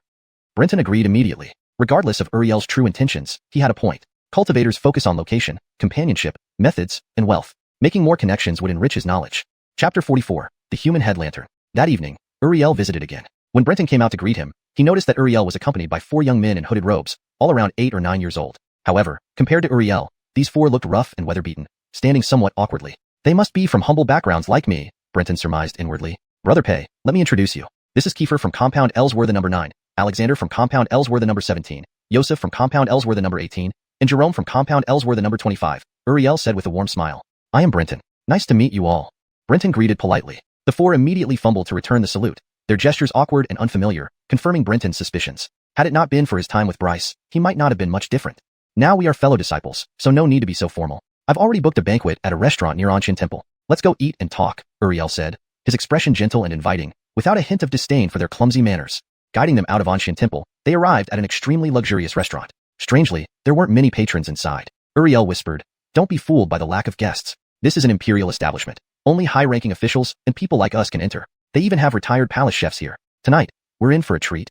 Brenton agreed immediately. Regardless of Uriel's true intentions, he had a point. Cultivators focus on location, companionship, methods, and wealth. Making more connections would enrich his knowledge. Chapter 44, The Human Head Lantern. That evening, Uriel visited again. When Brenton came out to greet him, he noticed that Uriel was accompanied by 4 young men in hooded robes, all around 8 or 9 years old. However, compared to Uriel, these 4 looked rough and weather-beaten, standing somewhat awkwardly. They must be from humble backgrounds like me, Brenton surmised inwardly. Brother Pei, let me introduce you. This is Kiefer from Compound Ellsworth number 9, Alexander from Compound Ellsworth number 17, Yosef from Compound Ellsworth number 18, and Jerome from Compound Ellsworth number 25, Uriel said with a warm smile. I am Brenton. Nice to meet you all. Brenton greeted politely. The 4 immediately fumbled to return the salute, their gestures awkward and unfamiliar, confirming Brenton's suspicions. Had it not been for his time with Bryce, he might not have been much different. Now we are fellow disciples, so no need to be so formal. I've already booked a banquet at a restaurant near Anshin Temple. Let's go eat and talk, Uriel said, his expression gentle and inviting, without a hint of disdain for their clumsy manners. Guiding them out of Anshin Temple, they arrived at an extremely luxurious restaurant. Strangely, there weren't many patrons inside. Uriel whispered, Don't be fooled by the lack of guests. This is an imperial establishment. Only high-ranking officials and people like us can enter. They even have retired palace chefs here. Tonight, we're in for a treat.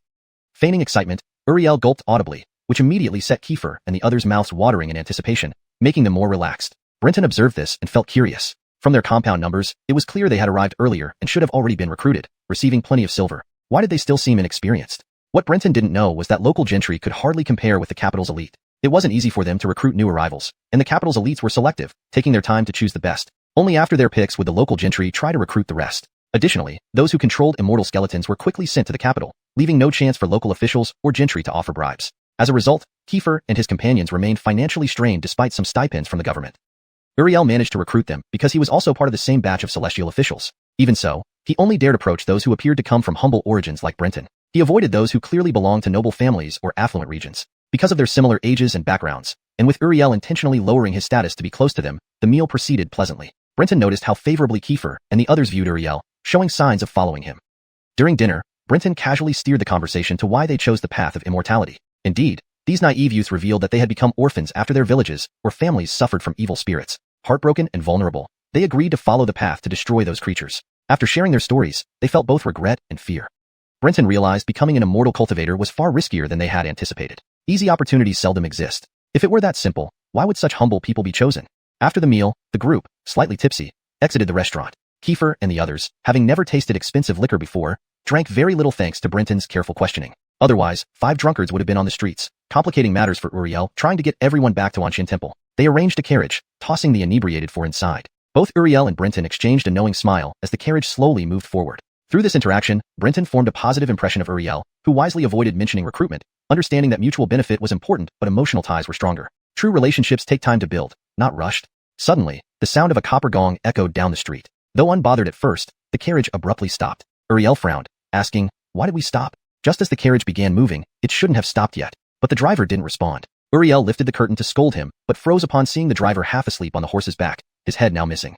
Feigning excitement, Uriel gulped audibly, which immediately set Kiefer and the others' mouths watering in anticipation, making them more relaxed. Brenton observed this and felt curious. From their compound numbers, it was clear they had arrived earlier and should have already been recruited, receiving plenty of silver. Why did they still seem inexperienced? What Brenton didn't know was that local gentry could hardly compare with the capital's elite. It wasn't easy for them to recruit new arrivals, and the capital's elites were selective, taking their time to choose the best. Only after their picks would the local gentry try to recruit the rest. Additionally, those who controlled immortal skeletons were quickly sent to the capital, leaving no chance for local officials or gentry to offer bribes. As a result, Kiefer and his companions remained financially strained despite some stipends from the government. Uriel managed to recruit them because he was also part of the same batch of celestial officials. Even so, he only dared approach those who appeared to come from humble origins like Brenton. He avoided those who clearly belonged to noble families or affluent regions. Because of their similar ages and backgrounds, and with Uriel intentionally lowering his status to be close to them, the meal proceeded pleasantly. Brenton noticed how favorably Kiefer and the others viewed Uriel, showing signs of following him. During dinner, Brenton casually steered the conversation to why they chose the path of immortality. Indeed, these naive youths revealed that they had become orphans after their villages or families suffered from evil spirits. Heartbroken and vulnerable, they agreed to follow the path to destroy those creatures. After sharing their stories, they felt both regret and fear. Brenton realized becoming an immortal cultivator was far riskier than they had anticipated. Easy opportunities seldom exist. If it were that simple, why would such humble people be chosen? After the meal, the group, slightly tipsy, exited the restaurant. Kiefer and the others, having never tasted expensive liquor before, drank very little thanks to Brenton's careful questioning. Otherwise, 5 drunkards would have been on the streets, complicating matters for Uriel, trying to get everyone back to Anshin Temple. They arranged a carriage, tossing the inebriated 4 inside. Both Uriel and Brenton exchanged a knowing smile as the carriage slowly moved forward. Through this interaction, Brenton formed a positive impression of Uriel, who wisely avoided mentioning recruitment, understanding that mutual benefit was important but emotional ties were stronger. True relationships take time to build, not rushed. Suddenly, the sound of a copper gong echoed down the street. Though unbothered at first, the carriage abruptly stopped. Uriel frowned, asking, Why did we stop? Just as the carriage began moving, it shouldn't have stopped yet. But the driver didn't respond. Uriel lifted the curtain to scold him, but froze upon seeing the driver half asleep on the horse's back, his head now missing.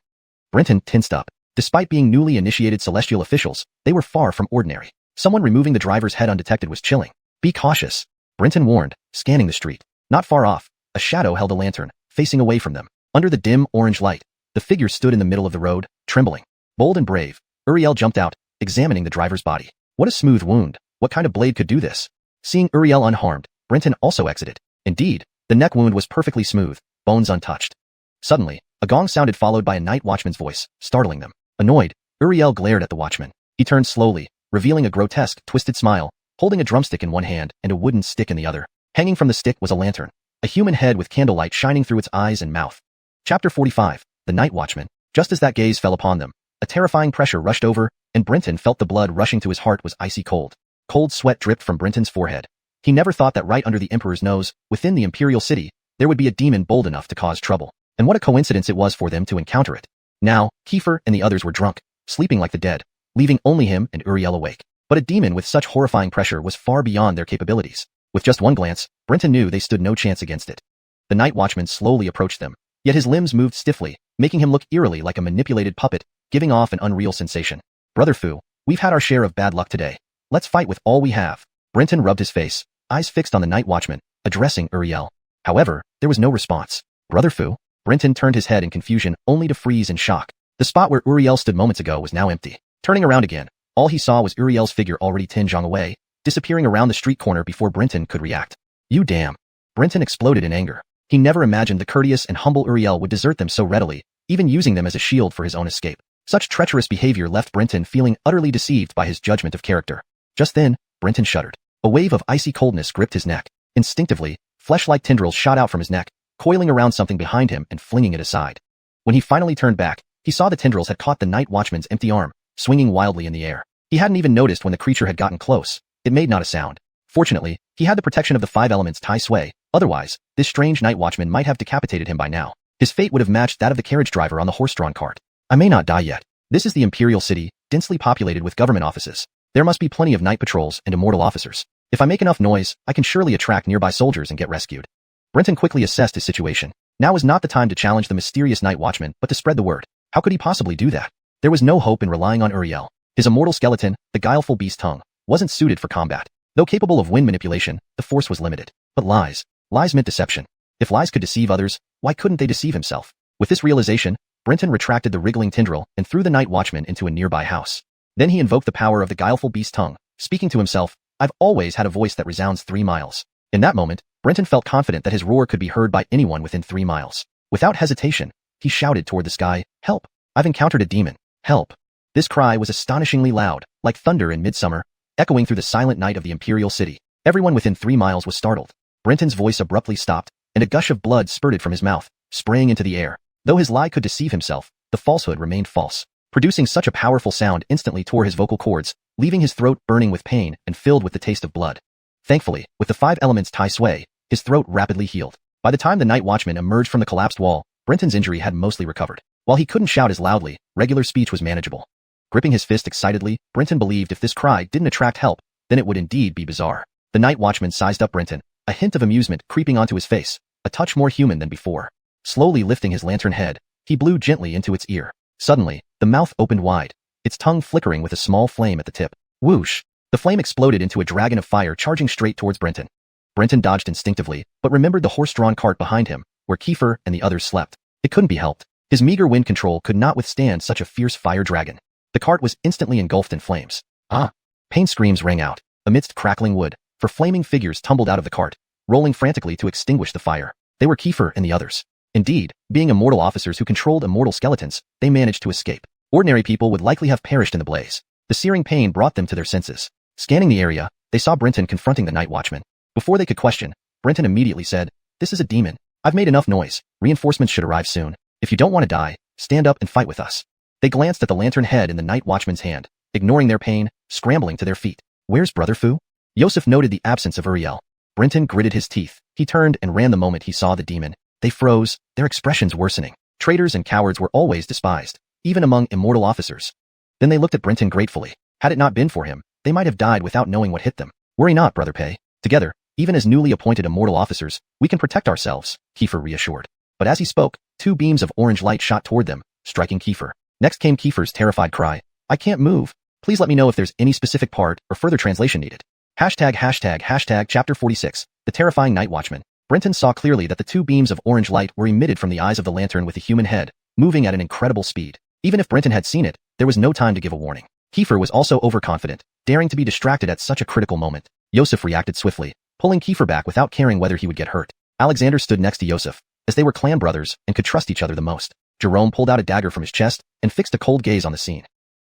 Brenton tensed up. Despite being newly initiated celestial officials, they were far from ordinary. Someone removing the driver's head undetected was chilling. Be cautious, Brenton warned, scanning the street. Not far off, a shadow held a lantern, facing away from them. Under the dim orange light, the figure stood in the middle of the road, trembling. Bold and brave, Uriel jumped out, examining the driver's body. What a smooth wound. What kind of blade could do this? Seeing Uriel unharmed, Brenton also exited. Indeed, the neck wound was perfectly smooth, bones untouched. Suddenly, a gong sounded followed by a night watchman's voice, startling them. Annoyed, Uriel glared at the watchman. He turned slowly, revealing a grotesque, twisted smile, holding a drumstick in one hand and a wooden stick in the other. Hanging from the stick was a lantern, a human head with candlelight shining through its eyes and mouth. Chapter 45, The Night Watchman. Just as that gaze fell upon them, a terrifying pressure rushed over, and Brenton felt the blood rushing to his heart was icy cold. Cold sweat dripped from Brenton's forehead. He never thought that right under the Emperor's nose, within the Imperial City, there would be a demon bold enough to cause trouble. And what a coincidence it was for them to encounter it. Now, Kiefer and the others were drunk, sleeping like the dead, leaving only him and Uriel awake. But a demon with such horrifying pressure was far beyond their capabilities. With just one glance, Brenton knew they stood no chance against it. The night watchman slowly approached them, yet his limbs moved stiffly, making him look eerily like a manipulated puppet, giving off an unreal sensation. Brother Fu, we've had our share of bad luck today. Let's fight with all we have. Brenton rubbed his face, eyes fixed on the night watchman, addressing Uriel. However, there was no response. Brother Fu? Brenton turned his head in confusion, only to freeze in shock. The spot where Uriel stood moments ago was now empty. Turning around again, all he saw was Uriel's figure already 10 zhang away, disappearing around the street corner before Brenton could react. You damn. Brenton exploded in anger. He never imagined the courteous and humble Uriel would desert them so readily, even using them as a shield for his own escape. Such treacherous behavior left Brenton feeling utterly deceived by his judgment of character. Just then, Brenton shuddered. A wave of icy coldness gripped his neck. Instinctively, flesh-like tendrils shot out from his neck, coiling around something behind him and flinging it aside. When he finally turned back, he saw the tendrils had caught the night watchman's empty arm, swinging wildly in the air. He hadn't even noticed when the creature had gotten close. It made not a sound. Fortunately, he had the protection of the 5 elements Tai Sui, otherwise, this strange night watchman might have decapitated him by now. His fate would have matched that of the carriage driver on the horse-drawn cart. I may not die yet. This is the Imperial City, densely populated with government offices. There must be plenty of night patrols and immortal officers. If I make enough noise, I can surely attract nearby soldiers and get rescued. Brenton quickly assessed his situation. Now was not the time to challenge the mysterious night watchman, but to spread the word. How could he possibly do that? There was no hope in relying on Uriel. His immortal skeleton, the guileful beast tongue, wasn't suited for combat. Though capable of wind manipulation, the force was limited. But lies meant deception. If lies could deceive others, why couldn't they deceive himself? With this realization, Brenton retracted the wriggling tendril and threw the night watchman into a nearby house. Then he invoked the power of the guileful beast tongue, speaking to himself, I've always had a voice that resounds 3 miles. In that moment, Brenton felt confident that his roar could be heard by anyone within 3 miles. Without hesitation, he shouted toward the sky, Help! I've encountered a demon. Help! This cry was astonishingly loud, like thunder in midsummer, echoing through the silent night of the Imperial City. Everyone within 3 miles was startled. Brenton's voice abruptly stopped, and a gush of blood spurted from his mouth, spraying into the air. Though his lie could deceive himself, the falsehood remained false. Producing such a powerful sound instantly tore his vocal cords, leaving his throat burning with pain and filled with the taste of blood. Thankfully, with the 5 elements Tai Sui, his throat rapidly healed. By the time the night watchman emerged from the collapsed wall, Brenton's injury had mostly recovered. While he couldn't shout as loudly, regular speech was manageable. Gripping his fist excitedly, Brenton believed if this cry didn't attract help, then it would indeed be bizarre. The night watchman sized up Brenton, a hint of amusement creeping onto his face, a touch more human than before. Slowly lifting his lantern head, he blew gently into its ear. Suddenly, the mouth opened wide, its tongue flickering with a small flame at the tip. Whoosh! The flame exploded into a dragon of fire charging straight towards Brenton. Brenton dodged instinctively, but remembered the horse-drawn cart behind him, where Kiefer and the others slept. It couldn't be helped. His meager wind control could not withstand such a fierce fire dragon. The cart was instantly engulfed in flames. Ah! Pain screams rang out, amidst crackling wood, for flaming figures tumbled out of the cart, rolling frantically to extinguish the fire. They were Kiefer and the others. Indeed, being immortal officers who controlled immortal skeletons, they managed to escape. Ordinary people would likely have perished in the blaze. The searing pain brought them to their senses. Scanning the area, they saw Brenton confronting the night watchman. Before they could question, Brenton immediately said, This is a demon. I've made enough noise. Reinforcements should arrive soon. If you don't want to die, stand up and fight with us. They glanced at the lantern head in the night watchman's hand, ignoring their pain, scrambling to their feet. Where's Brother Fu? Yosef noted the absence of Uriel. Brenton gritted his teeth. He turned and ran the moment he saw the demon. They froze, their expressions worsening. Traitors and cowards were always despised, even among immortal officers. Then they looked at Brenton gratefully. Had it not been for him, they might have died without knowing what hit them. Worry not, Brother Pei. Together, even as newly appointed immortal officers, we can protect ourselves, Kiefer reassured. But as he spoke, 2 beams of orange light shot toward them, striking Kiefer. Next came Kiefer's terrified cry. I can't move. Please let me know if there's any specific part or further translation needed. ####Chapter 46, The Terrifying Night Watchman. Brenton saw clearly that the 2 beams of orange light were emitted from the eyes of the lantern with a human head, moving at an incredible speed. Even if Brenton had seen it, there was no time to give a warning. Kiefer was also overconfident, daring to be distracted at such a critical moment. Yosef reacted swiftly, pulling Kiefer back without caring whether he would get hurt. Alexander stood next to Yosef, as they were clan brothers and could trust each other the most. Jerome pulled out a dagger from his chest and fixed a cold gaze on the scene.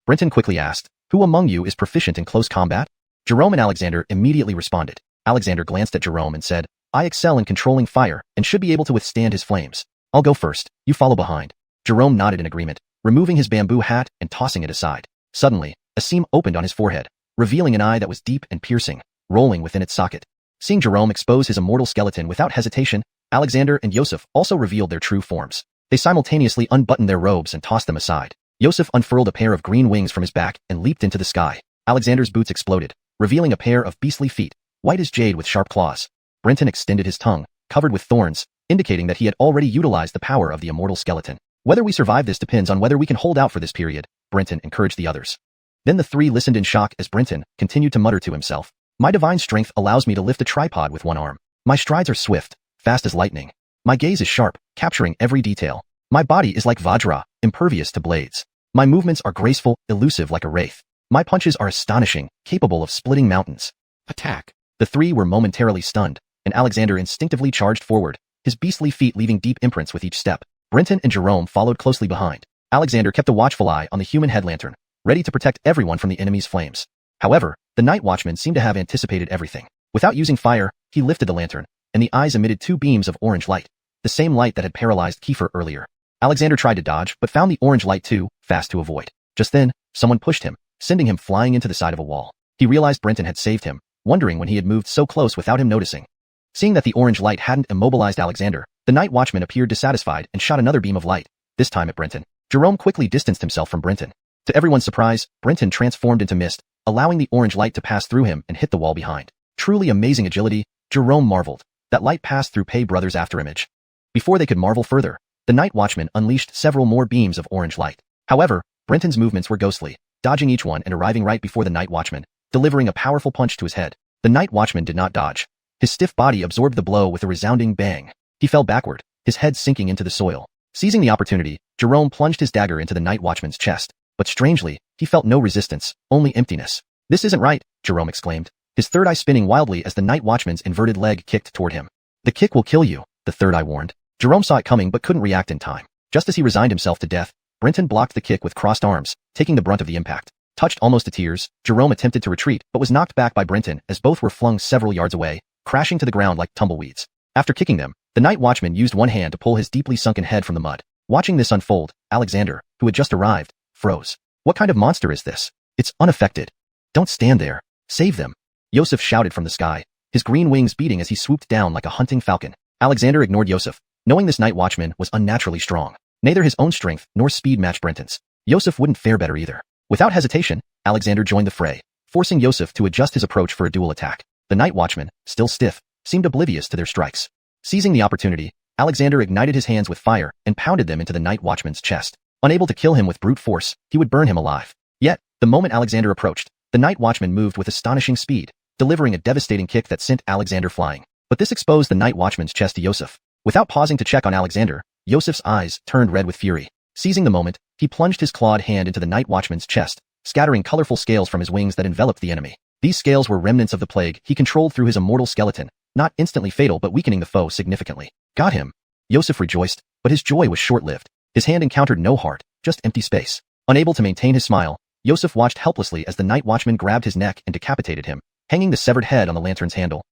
Brenton quickly asked, Who among you is proficient in close combat? Jerome and Alexander immediately responded. Alexander glanced at Jerome and said, I excel in controlling fire and should be able to withstand his flames. I'll go first, you follow behind. Jerome nodded in agreement, removing his bamboo hat and tossing it aside. Suddenly, a seam opened on his forehead, revealing an eye that was deep and piercing, rolling within its socket. Seeing Jerome expose his immortal skeleton without hesitation, Alexander and Yosef also revealed their true forms. They simultaneously unbuttoned their robes and tossed them aside. Yosef unfurled a pair of green wings from his back and leaped into the sky. Alexander's boots exploded, revealing a pair of beastly feet, white as jade with sharp claws. Brenton extended his tongue, covered with thorns, indicating that he had already utilized the power of the immortal skeleton. Whether we survive this depends on whether we can hold out for this period, Brenton encouraged the others. Then the 3 listened in shock as Brenton continued to mutter to himself. My divine strength allows me to lift a tripod with one arm. My strides are swift, fast as lightning. My gaze is sharp, capturing every detail. My body is like Vajra, impervious to blades. My movements are graceful, elusive like a wraith. My punches are astonishing, capable of splitting mountains. Attack. The three were momentarily stunned, and Alexander instinctively charged forward, his beastly feet leaving deep imprints with each step. Brenton and Jerome followed closely behind. Alexander kept a watchful eye on the human head lantern, ready to protect everyone from the enemy's flames. However, the night watchman seemed to have anticipated everything. Without using fire, he lifted the lantern, and the eyes emitted two beams of orange light, the same light that had paralyzed Kiefer earlier. Alexander tried to dodge, but found the orange light too fast to avoid. Just then, someone pushed him, sending him flying into the side of a wall. He realized Brenton had saved him, wondering when he had moved so close without him noticing. Seeing that the orange light hadn't immobilized Alexander, the night watchman appeared dissatisfied and shot another beam of light, this time at Brenton. Jerome quickly distanced himself from Brenton. To everyone's surprise, Brenton transformed into mist, allowing the orange light to pass through him and hit the wall behind. Truly amazing agility, Jerome marveled. That light passed through Pei brothers' afterimage. Before they could marvel further, the night watchman unleashed several more beams of orange light. However, Brenton's movements were ghostly, dodging each one and arriving right before the night watchman, delivering a powerful punch to his head. The night watchman did not dodge. His stiff body absorbed the blow with a resounding bang. He fell backward, his head sinking into the soil. Seizing the opportunity, Jerome plunged his dagger into the night watchman's chest. But strangely, he felt no resistance, only emptiness. This isn't right, Jerome exclaimed, his third eye spinning wildly as the night watchman's inverted leg kicked toward him. The kick will kill you, the third eye warned. Jerome saw it coming but couldn't react in time. Just as he resigned himself to death, Brenton blocked the kick with crossed arms, taking the brunt of the impact. Touched almost to tears, Jerome attempted to retreat but was knocked back by Brenton as both were flung several yards away, crashing to the ground like tumbleweeds. After kicking them, the night watchman used one hand to pull his deeply sunken head from the mud. Watching this unfold, Alexander, who had just arrived, froze. What kind of monster is this? It's unaffected. Don't stand there. Save them. Yosef shouted from the sky, his green wings beating as he swooped down like a hunting falcon. Alexander ignored Yosef, knowing this night watchman was unnaturally strong. Neither his own strength nor speed matched Brenton's. Yosef wouldn't fare better either. Without hesitation, Alexander joined the fray, forcing Yosef to adjust his approach for a dual attack. The night watchman, still stiff, seemed oblivious to their strikes. Seizing the opportunity, Alexander ignited his hands with fire and pounded them into the night watchman's chest. Unable to kill him with brute force, he would burn him alive. Yet, the moment Alexander approached, the night watchman moved with astonishing speed, delivering a devastating kick that sent Alexander flying. But this exposed the night watchman's chest to Yosef. Without pausing to check on Alexander, Yosef's eyes turned red with fury. Seizing the moment, he plunged his clawed hand into the night watchman's chest, scattering colorful scales from his wings that enveloped the enemy. These scales were remnants of the plague he controlled through his immortal skeleton, not instantly fatal but weakening the foe significantly. Got him. Yosef rejoiced, but his joy was short-lived. His hand encountered no heart, just empty space. Unable to maintain his smile, Yosef watched helplessly as the night watchman grabbed his neck and decapitated him, hanging the severed head on the lantern's handle.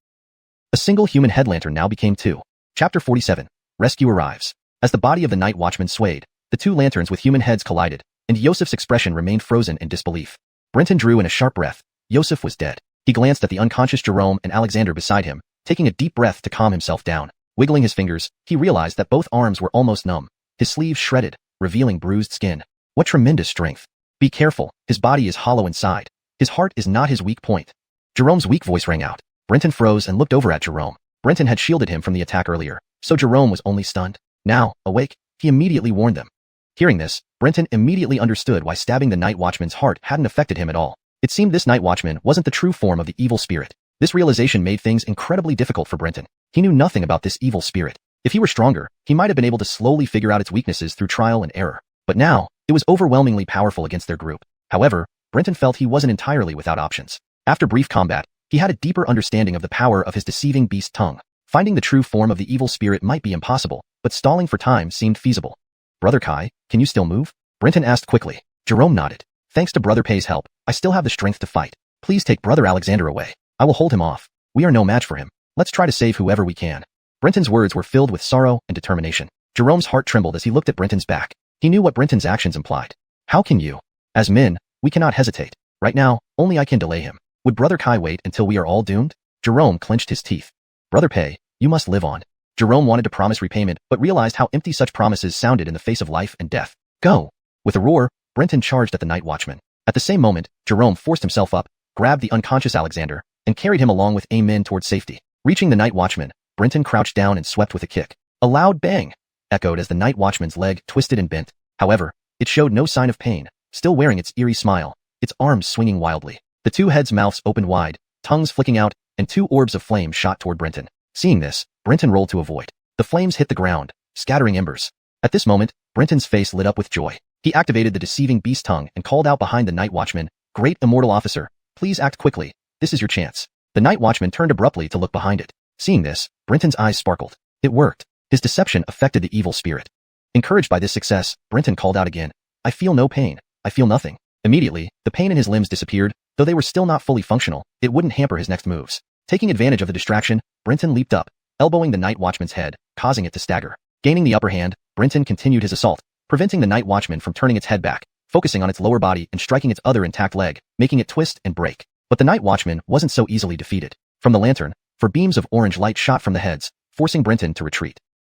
A single human head lantern now became two. Chapter 47. Rescue arrives. As the body of the night watchman swayed, the two lanterns with human heads collided, and Yosef's expression remained frozen in disbelief. Brenton drew in a sharp breath. Yosef was dead. He glanced at the unconscious Jerome and Alexander beside him, taking a deep breath to calm himself down. Wiggling his fingers, he realized that both arms were almost numb, his sleeves shredded, revealing bruised skin. What tremendous strength. Be careful, his body is hollow inside. His heart is not his weak point. Jerome's weak voice rang out. Brenton froze and looked over at Jerome. Brenton had shielded him from the attack earlier, so Jerome was only stunned. Now, awake, he immediately warned them. Hearing this, Brenton immediately understood why stabbing the night watchman's heart hadn't affected him at all. It seemed this night watchman wasn't the true form of the evil spirit. This realization made things incredibly difficult for Brenton. He knew nothing about this evil spirit. If he were stronger, he might have been able to slowly figure out its weaknesses through trial and error. But now, it was overwhelmingly powerful against their group. However, Brenton felt he wasn't entirely without options. After brief combat, he had a deeper understanding of the power of his deceiving beast tongue. Finding the true form of the evil spirit might be impossible, but stalling for time seemed feasible. Brother Kai, can you still move? Brenton asked quickly. Jerome nodded. Thanks to Brother Pei's help, I still have the strength to fight. Please take Brother Alexander away. I will hold him off. We are no match for him. Let's try to save whoever we can. Brenton's words were filled with sorrow and determination. Jerome's heart trembled as he looked at Brenton's back. He knew what Brenton's actions implied. How can you? As men, we cannot hesitate. Right now, only I can delay him. Would Brother Kai wait until we are all doomed? Jerome clenched his teeth. Brother Pei, you must live on. Jerome wanted to promise repayment, but realized how empty such promises sounded in the face of life and death. Go! With a roar, Brenton charged at the night watchman. At the same moment, Jerome forced himself up, grabbed the unconscious Alexander, and carried him along with men towards safety. Reaching the night watchman, Brenton crouched down and swept with a kick. A loud bang echoed as the night watchman's leg twisted and bent. However, it showed no sign of pain, still wearing its eerie smile, its arms swinging wildly. The two heads' mouths opened wide, tongues flicking out, and two orbs of flame shot toward Brenton. Seeing this, Brenton rolled to avoid. The flames hit the ground, scattering embers. At this moment, Brenton's face lit up with joy. He activated the deceiving beast tongue and called out behind the night watchman, "Great Immortal Officer, please act quickly. This is your chance." The night watchman turned abruptly to look behind it. Seeing this, Brenton's eyes sparkled. It worked. His deception affected the evil spirit. Encouraged by this success, Brenton called out again, "I feel no pain. I feel nothing." Immediately, the pain in his limbs disappeared. Though they were still not fully functional, it wouldn't hamper his next moves. Taking advantage of the distraction, Brenton leaped up, elbowing the night watchman's head, causing it to stagger. Gaining the upper hand, Brenton continued his assault, preventing the night watchman from turning its head back, focusing on its lower body and striking its other intact leg, making it twist and break. But the night watchman wasn't so easily defeated. From the lantern, beams of orange light shot from the heads, forcing Brenton to retreat.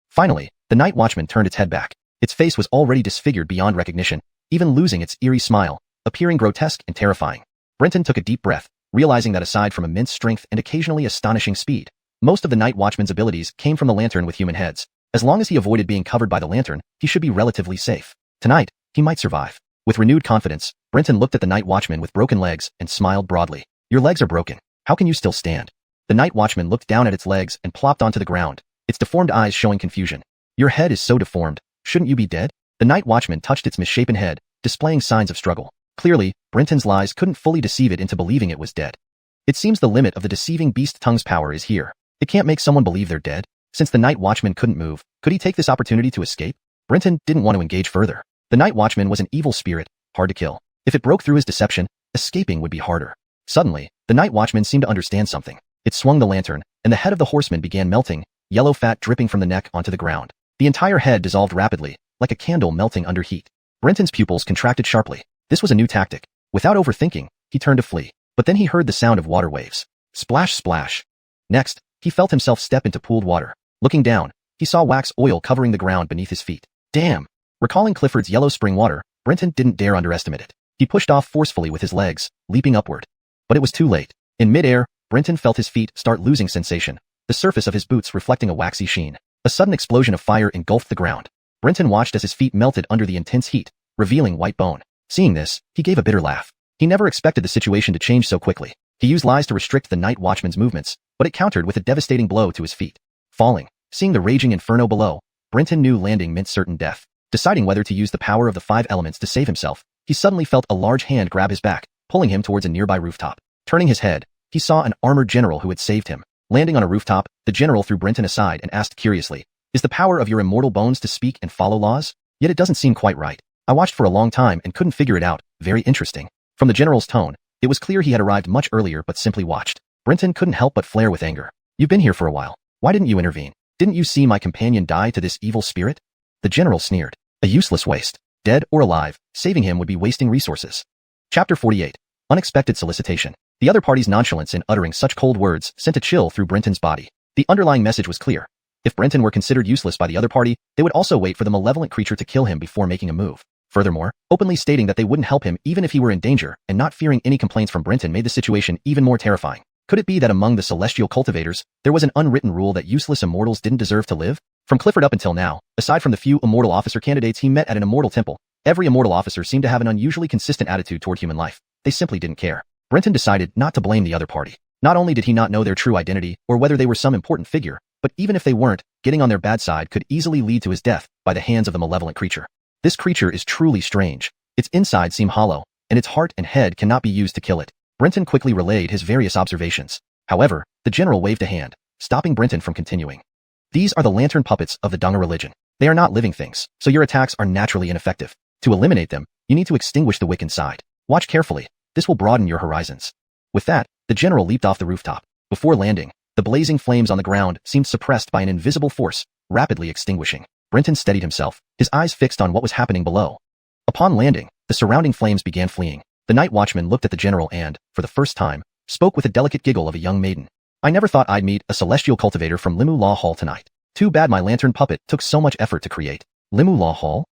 Finally, the night watchman turned its head back. Its face was already disfigured beyond recognition, even losing its eerie smile, appearing grotesque and terrifying. Brenton took a deep breath, realizing that aside from immense strength and occasionally astonishing speed, most of the night watchman's abilities came from the lantern with human heads. As long as he avoided being covered by the lantern, he should be relatively safe. Tonight, he might survive. With renewed confidence, Brenton looked at the night watchman with broken legs and smiled broadly. "Your legs are broken. How can you still stand?" The night watchman looked down at its legs and plopped onto the ground, its deformed eyes showing confusion. "Your head is so deformed. Shouldn't you be dead?" The night watchman touched its misshapen head, displaying signs of struggle. Clearly, Brenton's lies couldn't fully deceive it into believing it was dead. It seems the limit of the deceiving beast tongue's power is here. It can't make someone believe they're dead. Since the night watchman couldn't move, could he take this opportunity to escape? Brenton didn't want to engage further. The night watchman was an evil spirit, hard to kill. If it broke through his deception, escaping would be harder. Suddenly, the night watchman seemed to understand something. It swung the lantern, and the head of the horseman began melting, yellow fat dripping from the neck onto the ground. The entire head dissolved rapidly, like a candle melting under heat. Brenton's pupils contracted sharply. This was a new tactic. Without overthinking, he turned to flee. But then he heard the sound of water waves. Splash, splash. Next, he felt himself step into pooled water. Looking down, he saw wax oil covering the ground beneath his feet. Damn! Recalling Clifford's yellow spring water, Brenton didn't dare underestimate it. He pushed off forcefully with his legs, leaping upward. But it was too late. In midair, Brenton felt his feet start losing sensation, the surface of his boots reflecting a waxy sheen. A sudden explosion of fire engulfed the ground. Brenton watched as his feet melted under the intense heat, revealing white bone. Seeing this, he gave a bitter laugh. He never expected the situation to change so quickly. He used lies to restrict the night watchman's movements, but it countered with a devastating blow to his feet. Falling, seeing the raging inferno below, Brenton knew landing meant certain death. Deciding whether to use the power of the 5 elements to save himself, he suddenly felt a large hand grab his back, pulling him towards a nearby rooftop. Turning his head, he saw an armored general who had saved him. Landing on a rooftop, the general threw Brenton aside and asked curiously, "Is the power of your immortal bones to speak and follow laws? Yet it doesn't seem quite right. I watched for a long time and couldn't figure it out. Very interesting." From the general's tone, it was clear he had arrived much earlier but simply watched. Brenton couldn't help but flare with anger. "You've been here for a while. Why didn't you intervene? Didn't you see my companion die to this evil spirit?" The general sneered. "A useless waste. Dead or alive, saving him would be wasting resources." Chapter 48. Unexpected solicitation. The other party's nonchalance in uttering such cold words sent a chill through Brenton's body. The underlying message was clear. If Brenton were considered useless by the other party, they would also wait for the malevolent creature to kill him before making a move. Furthermore, openly stating that they wouldn't help him even if he were in danger and not fearing any complaints from Brenton made the situation even more terrifying. Could it be that among the celestial cultivators, there was an unwritten rule that useless immortals didn't deserve to live? From Clifford up until now, aside from the few immortal officer candidates he met at an immortal temple, every immortal officer seemed to have an unusually consistent attitude toward human life. They simply didn't care. Brenton decided not to blame the other party. Not only did he not know their true identity or whether they were some important figure, but even if they weren't, getting on their bad side could easily lead to his death by the hands of the malevolent creature. This creature is truly strange. Its insides seem hollow, and its heart and head cannot be used to kill it. Brenton quickly relayed his various observations. However, the general waved a hand, stopping Brenton from continuing. "These are the lantern puppets of the Dunga religion. They are not living things, so your attacks are naturally ineffective. To eliminate them, you need to extinguish the wick inside. Watch carefully. This will broaden your horizons." With that, the general leaped off the rooftop. Before landing, the blazing flames on the ground seemed suppressed by an invisible force, rapidly extinguishing. Brenton steadied himself, his eyes fixed on what was happening below. Upon landing, the surrounding flames began fleeing. The night watchman looked at the general and, for the first time, spoke with a delicate giggle of a young maiden. "I never thought I'd meet a celestial cultivator from Limu Law Hall tonight. Too bad my lantern puppet took so much effort to create." Limu Law Hall?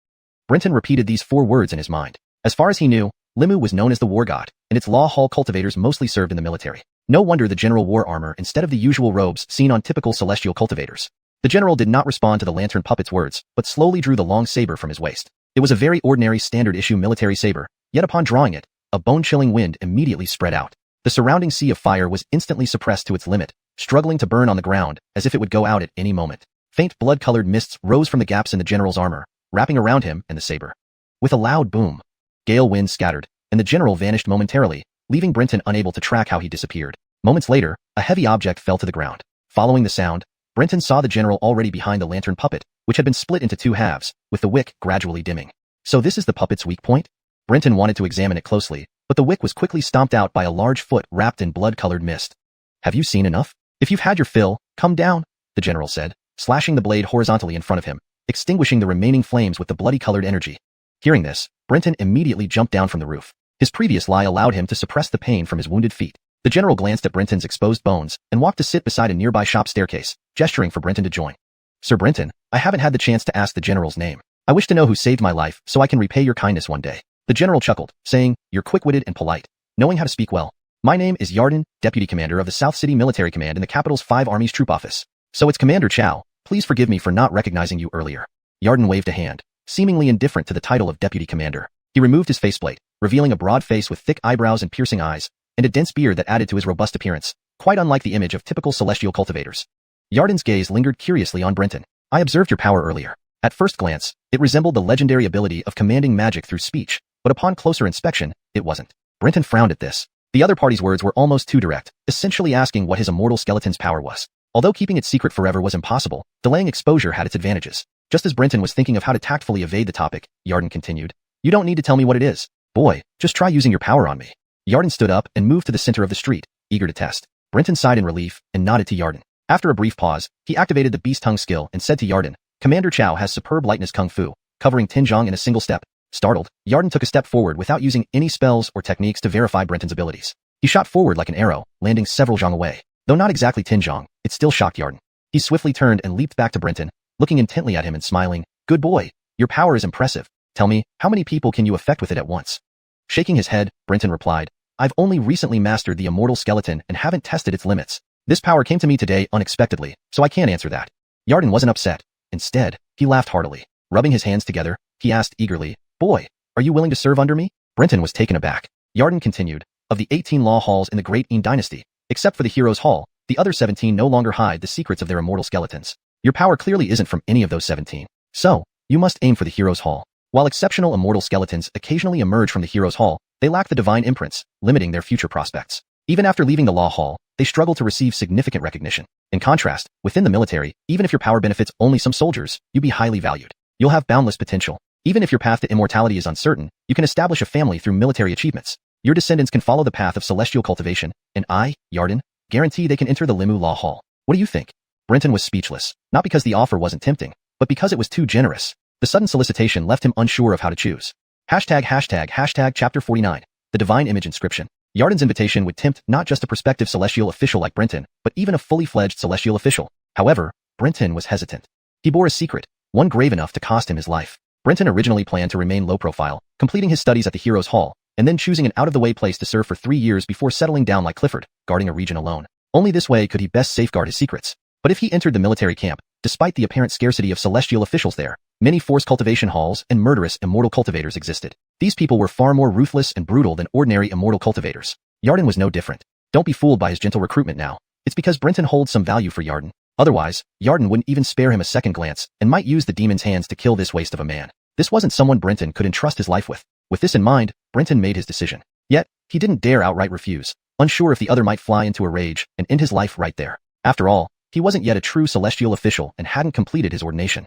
Brenton repeated these 4 words in his mind. As far as he knew, Limu was known as the war god, and its law hall cultivators mostly served in the military. No wonder the general wore armor instead of the usual robes seen on typical celestial cultivators. The general did not respond to the lantern puppet's words, but slowly drew the long saber from his waist. It was a very ordinary standard-issue military saber, yet upon drawing it, a bone-chilling wind immediately spread out. The surrounding sea of fire was instantly suppressed to its limit, struggling to burn on the ground as if it would go out at any moment. Faint blood-colored mists rose from the gaps in the general's armor, wrapping around him and the saber. With a loud boom, gale winds scattered, and the general vanished momentarily, leaving Brenton unable to track how he disappeared. Moments later, a heavy object fell to the ground. Following the sound, Brenton saw the general already behind the lantern puppet, which had been split into two halves, with the wick gradually dimming. So this is the puppet's weak point? Brenton wanted to examine it closely, but the wick was quickly stomped out by a large foot wrapped in blood-colored mist. Have you seen enough? If you've had your fill, come down, the general said, slashing the blade horizontally in front of him, extinguishing the remaining flames with the bloody-colored energy. Hearing this, Brenton immediately jumped down from the roof. His previous lie allowed him to suppress the pain from his wounded feet. The general glanced at Brenton's exposed bones and walked to sit beside a nearby shop staircase, gesturing for Brenton to join. Sir Brenton, I haven't had the chance to ask the general's name. I wish to know who saved my life so I can repay your kindness one day. The general chuckled, saying, You're quick-witted and polite, knowing how to speak well. My name is Yarden, Deputy Commander of the South City Military Command in the capital's 5 Armies Troop Office. So it's Commander Chow. Please forgive me for not recognizing you earlier. Yarden waved a hand, seemingly indifferent to the title of Deputy Commander. He removed his faceplate, revealing a broad face with thick eyebrows and piercing eyes, and a dense beard that added to his robust appearance, quite unlike the image of typical celestial cultivators. Yarden's gaze lingered curiously on Brenton. I observed your power earlier. At first glance, it resembled the legendary ability of commanding magic through speech, but upon closer inspection, it wasn't. Brenton frowned at this. The other party's words were almost too direct, essentially asking what his immortal skeleton's power was. Although keeping it secret forever was impossible, delaying exposure had its advantages. Just as Brenton was thinking of how to tactfully evade the topic, Yarden continued. You don't need to tell me what it is. Boy, just try using your power on me. Yarden stood up and moved to the center of the street, eager to test. Brenton sighed in relief and nodded to Yarden. After a brief pause, he activated the beast tongue skill and said to Yarden, Commander Chow has superb lightness kung fu, covering Tinjong in a single step. Startled, Yarden took a step forward without using any spells or techniques to verify Brenton's abilities. He shot forward like an arrow, landing several zhong away. Though not exactly Tinjong, it still shocked Yarden. He swiftly turned and leaped back to Brenton, looking intently at him and smiling. Good boy, your power is impressive. Tell me, how many people can you affect with it at once? Shaking his head, Brenton replied, I've only recently mastered the immortal skeleton and haven't tested its limits. This power came to me today unexpectedly, so I can't answer that. Yarden wasn't upset. Instead, he laughed heartily. Rubbing his hands together, he asked eagerly, Boy, are you willing to serve under me? Brenton was taken aback. Yarden continued, Of the 18 law halls in the Great Yin Dynasty, except for the Heroes' Hall, the other 17 no longer hide the secrets of their immortal skeletons. Your power clearly isn't from any of those 17. So, you must aim for the Heroes' Hall. While exceptional immortal skeletons occasionally emerge from the Heroes' Hall, they lack the divine imprints, limiting their future prospects. Even after leaving the Law Hall, they struggle to receive significant recognition. In contrast, within the military, even if your power benefits only some soldiers, you'll be highly valued. You'll have boundless potential. Even if your path to immortality is uncertain, you can establish a family through military achievements. Your descendants can follow the path of celestial cultivation, and I, Yarden, guarantee they can enter the Limu Law Hall. What do you think? Brenton was speechless, not because the offer wasn't tempting, but because it was too generous. The sudden solicitation left him unsure of how to choose. Hashtag chapter 49, the divine image inscription. Yarden's invitation would tempt not just a prospective celestial official like Brenton, but even a fully fledged celestial official. However, Brenton was hesitant. He bore a secret, one grave enough to cost him his life. Brenton originally planned to remain low profile, completing his studies at the Heroes' Hall, and then choosing an out-of-the-way place to serve for 3 years before settling down like Clifford, guarding a region alone. Only this way could he best safeguard his secrets. But if he entered the military camp, despite the apparent scarcity of celestial officials there, many forced cultivation halls and murderous immortal cultivators existed. These people were far more ruthless and brutal than ordinary immortal cultivators. Yarden was no different. Don't be fooled by his gentle recruitment now. It's because Brenton holds some value for Yarden. Otherwise, Yarden wouldn't even spare him a second glance and might use the demon's hands to kill this waste of a man. This wasn't someone Brenton could entrust his life with. With this in mind, Brenton made his decision. Yet, he didn't dare outright refuse, unsure if the other might fly into a rage and end his life right there. After all, he wasn't yet a true celestial official and hadn't completed his ordination.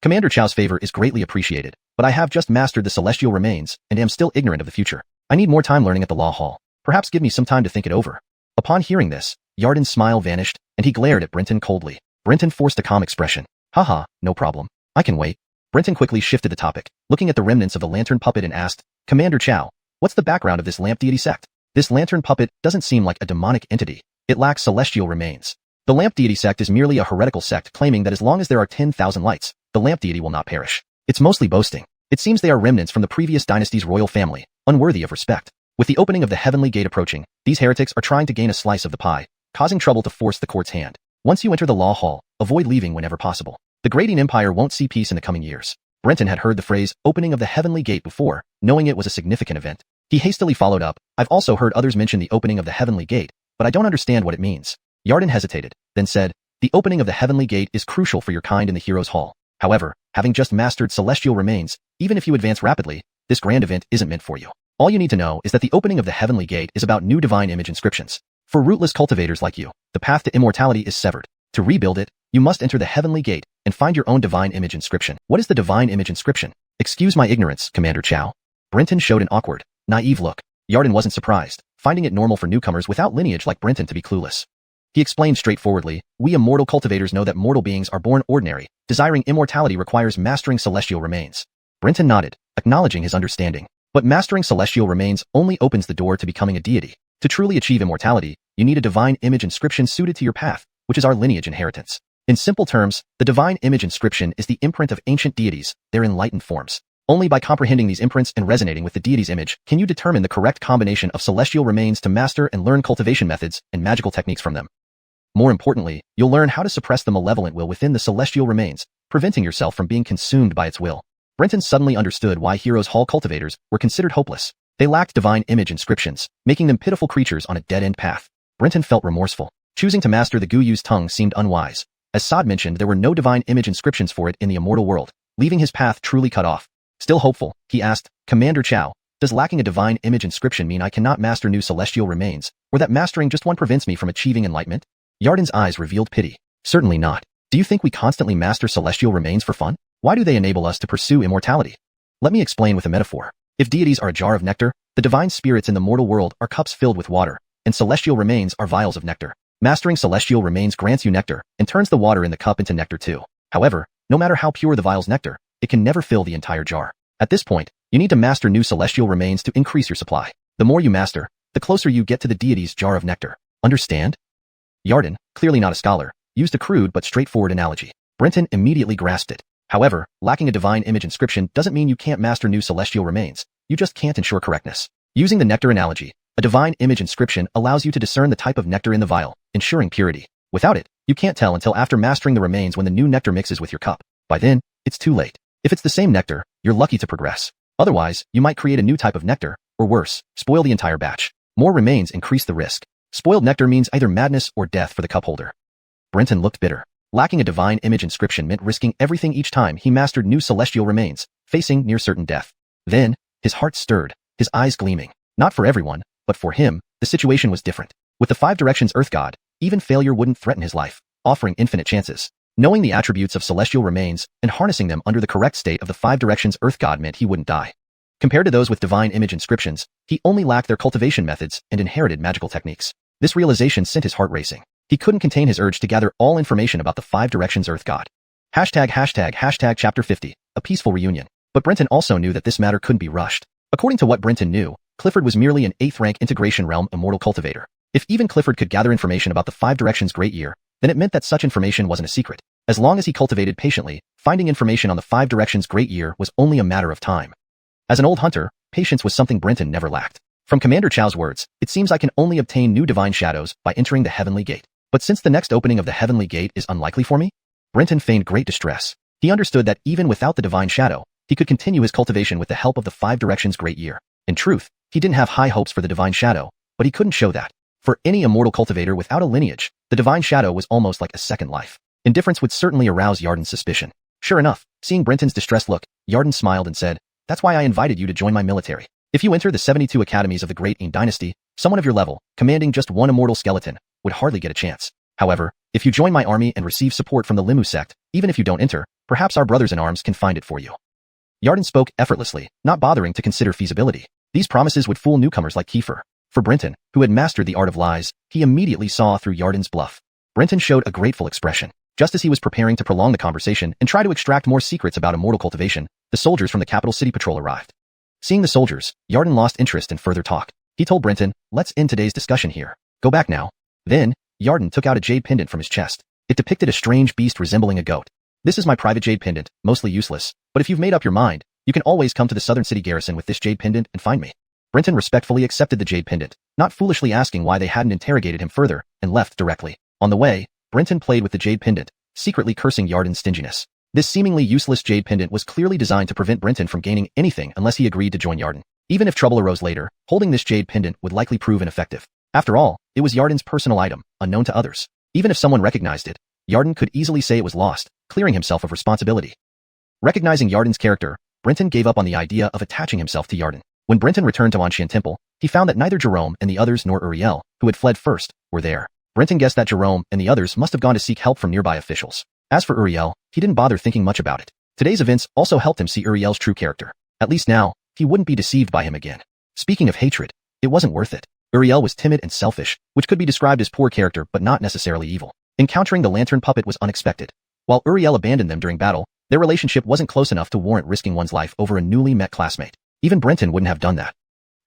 Commander Chow's favor is greatly appreciated, but I have just mastered the celestial remains and am still ignorant of the future. I need more time learning at the Law Hall. Perhaps give me some time to think it over. Upon hearing this, Yarden's smile vanished, and he glared at Brenton coldly. Brenton forced a calm expression. Haha, no problem. I can wait. Brenton quickly shifted the topic, looking at the remnants of the lantern puppet and asked, Commander Chow, what's the background of this lamp deity sect? This lantern puppet doesn't seem like a demonic entity. It lacks celestial remains. The lamp deity sect is merely a heretical sect claiming that as long as there are 10,000 lights, the lamp deity will not perish. It's mostly boasting. It seems they are remnants from the previous dynasty's royal family, unworthy of respect. With the opening of the heavenly gate approaching, these heretics are trying to gain a slice of the pie, causing trouble to force the court's hand. Once you enter the Law Hall, avoid leaving whenever possible. The Grading Empire won't see peace in the coming years. Brenton had heard the phrase, opening of the heavenly gate before, knowing it was a significant event. He hastily followed up, I've also heard others mention the opening of the heavenly gate, but I don't understand what it means. Yarden hesitated, then said, "The opening of the Heavenly Gate is crucial for your kind in the Hero's Hall. However, having just mastered celestial remains, even if you advance rapidly, this grand event isn't meant for you. All you need to know is that the opening of the Heavenly Gate is about new divine image inscriptions. For rootless cultivators like you, the path to immortality is severed. To rebuild it, you must enter the Heavenly Gate and find your own divine image inscription." "What is the divine image inscription?" "Excuse my ignorance, Commander Chow." Brenton showed an awkward, naive look. Yarden wasn't surprised, finding it normal for newcomers without lineage like Brenton to be clueless. He explained straightforwardly, "We immortal cultivators know that mortal beings are born ordinary. Desiring immortality requires mastering celestial remains." Brenton nodded, acknowledging his understanding. "But mastering celestial remains only opens the door to becoming a deity. To truly achieve immortality, you need a divine image inscription suited to your path, which is our lineage inheritance. In simple terms, the divine image inscription is the imprint of ancient deities, their enlightened forms. Only by comprehending these imprints and resonating with the deity's image can you determine the correct combination of celestial remains to master and learn cultivation methods and magical techniques from them. More importantly, you'll learn how to suppress the malevolent will within the celestial remains, preventing yourself from being consumed by its will." Brenton suddenly understood why Heroes Hall cultivators were considered hopeless. They lacked divine image inscriptions, making them pitiful creatures on a dead-end path. Brenton felt remorseful. Choosing to master the Guyu's tongue seemed unwise. As Sod mentioned, there were no divine image inscriptions for it in the immortal world, leaving his path truly cut off. Still hopeful, he asked, "Commander Chow, does lacking a divine image inscription mean I cannot master new celestial remains, or that mastering just one prevents me from achieving enlightenment?" Yarden's eyes revealed pity. "Certainly not. Do you think we constantly master celestial remains for fun? Why do they enable us to pursue immortality? Let me explain with a metaphor. If deities are a jar of nectar, the divine spirits in the mortal world are cups filled with water, and celestial remains are vials of nectar. Mastering celestial remains grants you nectar, and turns the water in the cup into nectar too. However, no matter how pure the vial's nectar, it can never fill the entire jar. At this point, you need to master new celestial remains to increase your supply. The more you master, the closer you get to the deity's jar of nectar. Understand?" Yarden, clearly not a scholar, used a crude but straightforward analogy. Brenton immediately grasped it. However, lacking a divine image inscription doesn't mean you can't master new celestial remains. You just can't ensure correctness. Using the nectar analogy, a divine image inscription allows you to discern the type of nectar in the vial, ensuring purity. Without it, you can't tell until after mastering the remains when the new nectar mixes with your cup. By then, it's too late. If it's the same nectar, you're lucky to progress. Otherwise, you might create a new type of nectar, or worse, spoil the entire batch. More remains increase the risk. Spoiled nectar means either madness or death for the cup holder. Brenton looked bitter. Lacking a divine image inscription meant risking everything each time he mastered new celestial remains, facing near certain death. Then, his heart stirred, his eyes gleaming. Not for everyone, but for him, the situation was different. With the Five Directions Earth God, even failure wouldn't threaten his life, offering infinite chances. Knowing the attributes of celestial remains and harnessing them under the correct state of the Five Directions Earth God meant he wouldn't die. Compared to those with divine image inscriptions, he only lacked their cultivation methods and inherited magical techniques. This realization sent his heart racing. He couldn't contain his urge to gather all information about the Five Directions Earth God. ##### Chapter 50, A Peaceful Reunion. But Brenton also knew that this matter couldn't be rushed. According to what Brenton knew, Clifford was merely an 8th-rank integration realm immortal cultivator. If even Clifford could gather information about the Five Directions Great Year, then it meant that such information wasn't a secret. As long as he cultivated patiently, finding information on the Five Directions Great Year was only a matter of time. As an old hunter, patience was something Brenton never lacked. From Commander Chow's words, it seems I can only obtain new divine shadows by entering the Heavenly Gate. But since the next opening of the Heavenly Gate is unlikely for me? Brenton feigned great distress. He understood that even without the divine shadow, he could continue his cultivation with the help of the Five Directions Great Year. In truth, he didn't have high hopes for the divine shadow, but he couldn't show that. For any immortal cultivator without a lineage, the divine shadow was almost like a second life. Indifference would certainly arouse Yarden's suspicion. Sure enough, seeing Brenton's distressed look, Yarden smiled and said, "That's why I invited you to join my military. If you enter the 72 academies of the Great Ing Dynasty, someone of your level, commanding just one immortal skeleton, would hardly get a chance. However, if you join my army and receive support from the Limu sect, even if you don't enter, perhaps our brothers in arms can find it for you." Yarden spoke effortlessly, not bothering to consider feasibility. These promises would fool newcomers like Kiefer. For Brenton, who had mastered the art of lies, he immediately saw through Yarden's bluff. Brenton showed a grateful expression. Just as he was preparing to prolong the conversation and try to extract more secrets about immortal cultivation, the soldiers from the capital city patrol arrived. Seeing the soldiers, Yarden lost interest in further talk. He told Brenton, "Let's end today's discussion here. Go back now." Then, Yarden took out a jade pendant from his chest. It depicted a strange beast resembling a goat. "This is my private jade pendant, mostly useless, but if you've made up your mind, you can always come to the southern city garrison with this jade pendant and find me." Brenton respectfully accepted the jade pendant, not foolishly asking why they hadn't interrogated him further, and left directly. On the way, Brenton played with the jade pendant, secretly cursing Yarden's stinginess. This seemingly useless jade pendant was clearly designed to prevent Brenton from gaining anything unless he agreed to join Yarden. Even if trouble arose later, holding this jade pendant would likely prove ineffective. After all, it was Yarden's personal item, unknown to others. Even if someone recognized it, Yarden could easily say it was lost, clearing himself of responsibility. Recognizing Yarden's character, Brenton gave up on the idea of attaching himself to Yarden. When Brenton returned to Xuanhuan Temple, he found that neither Jerome and the others nor Uriel, who had fled first, were there. Brenton guessed that Jerome and the others must have gone to seek help from nearby officials. As for Uriel, he didn't bother thinking much about it. Today's events also helped him see Uriel's true character. At least now, he wouldn't be deceived by him again. Speaking of hatred, it wasn't worth it. Uriel was timid and selfish, which could be described as poor character but not necessarily evil. Encountering the lantern puppet was unexpected. While Uriel abandoned them during battle, their relationship wasn't close enough to warrant risking one's life over a newly met classmate. Even Brenton wouldn't have done that.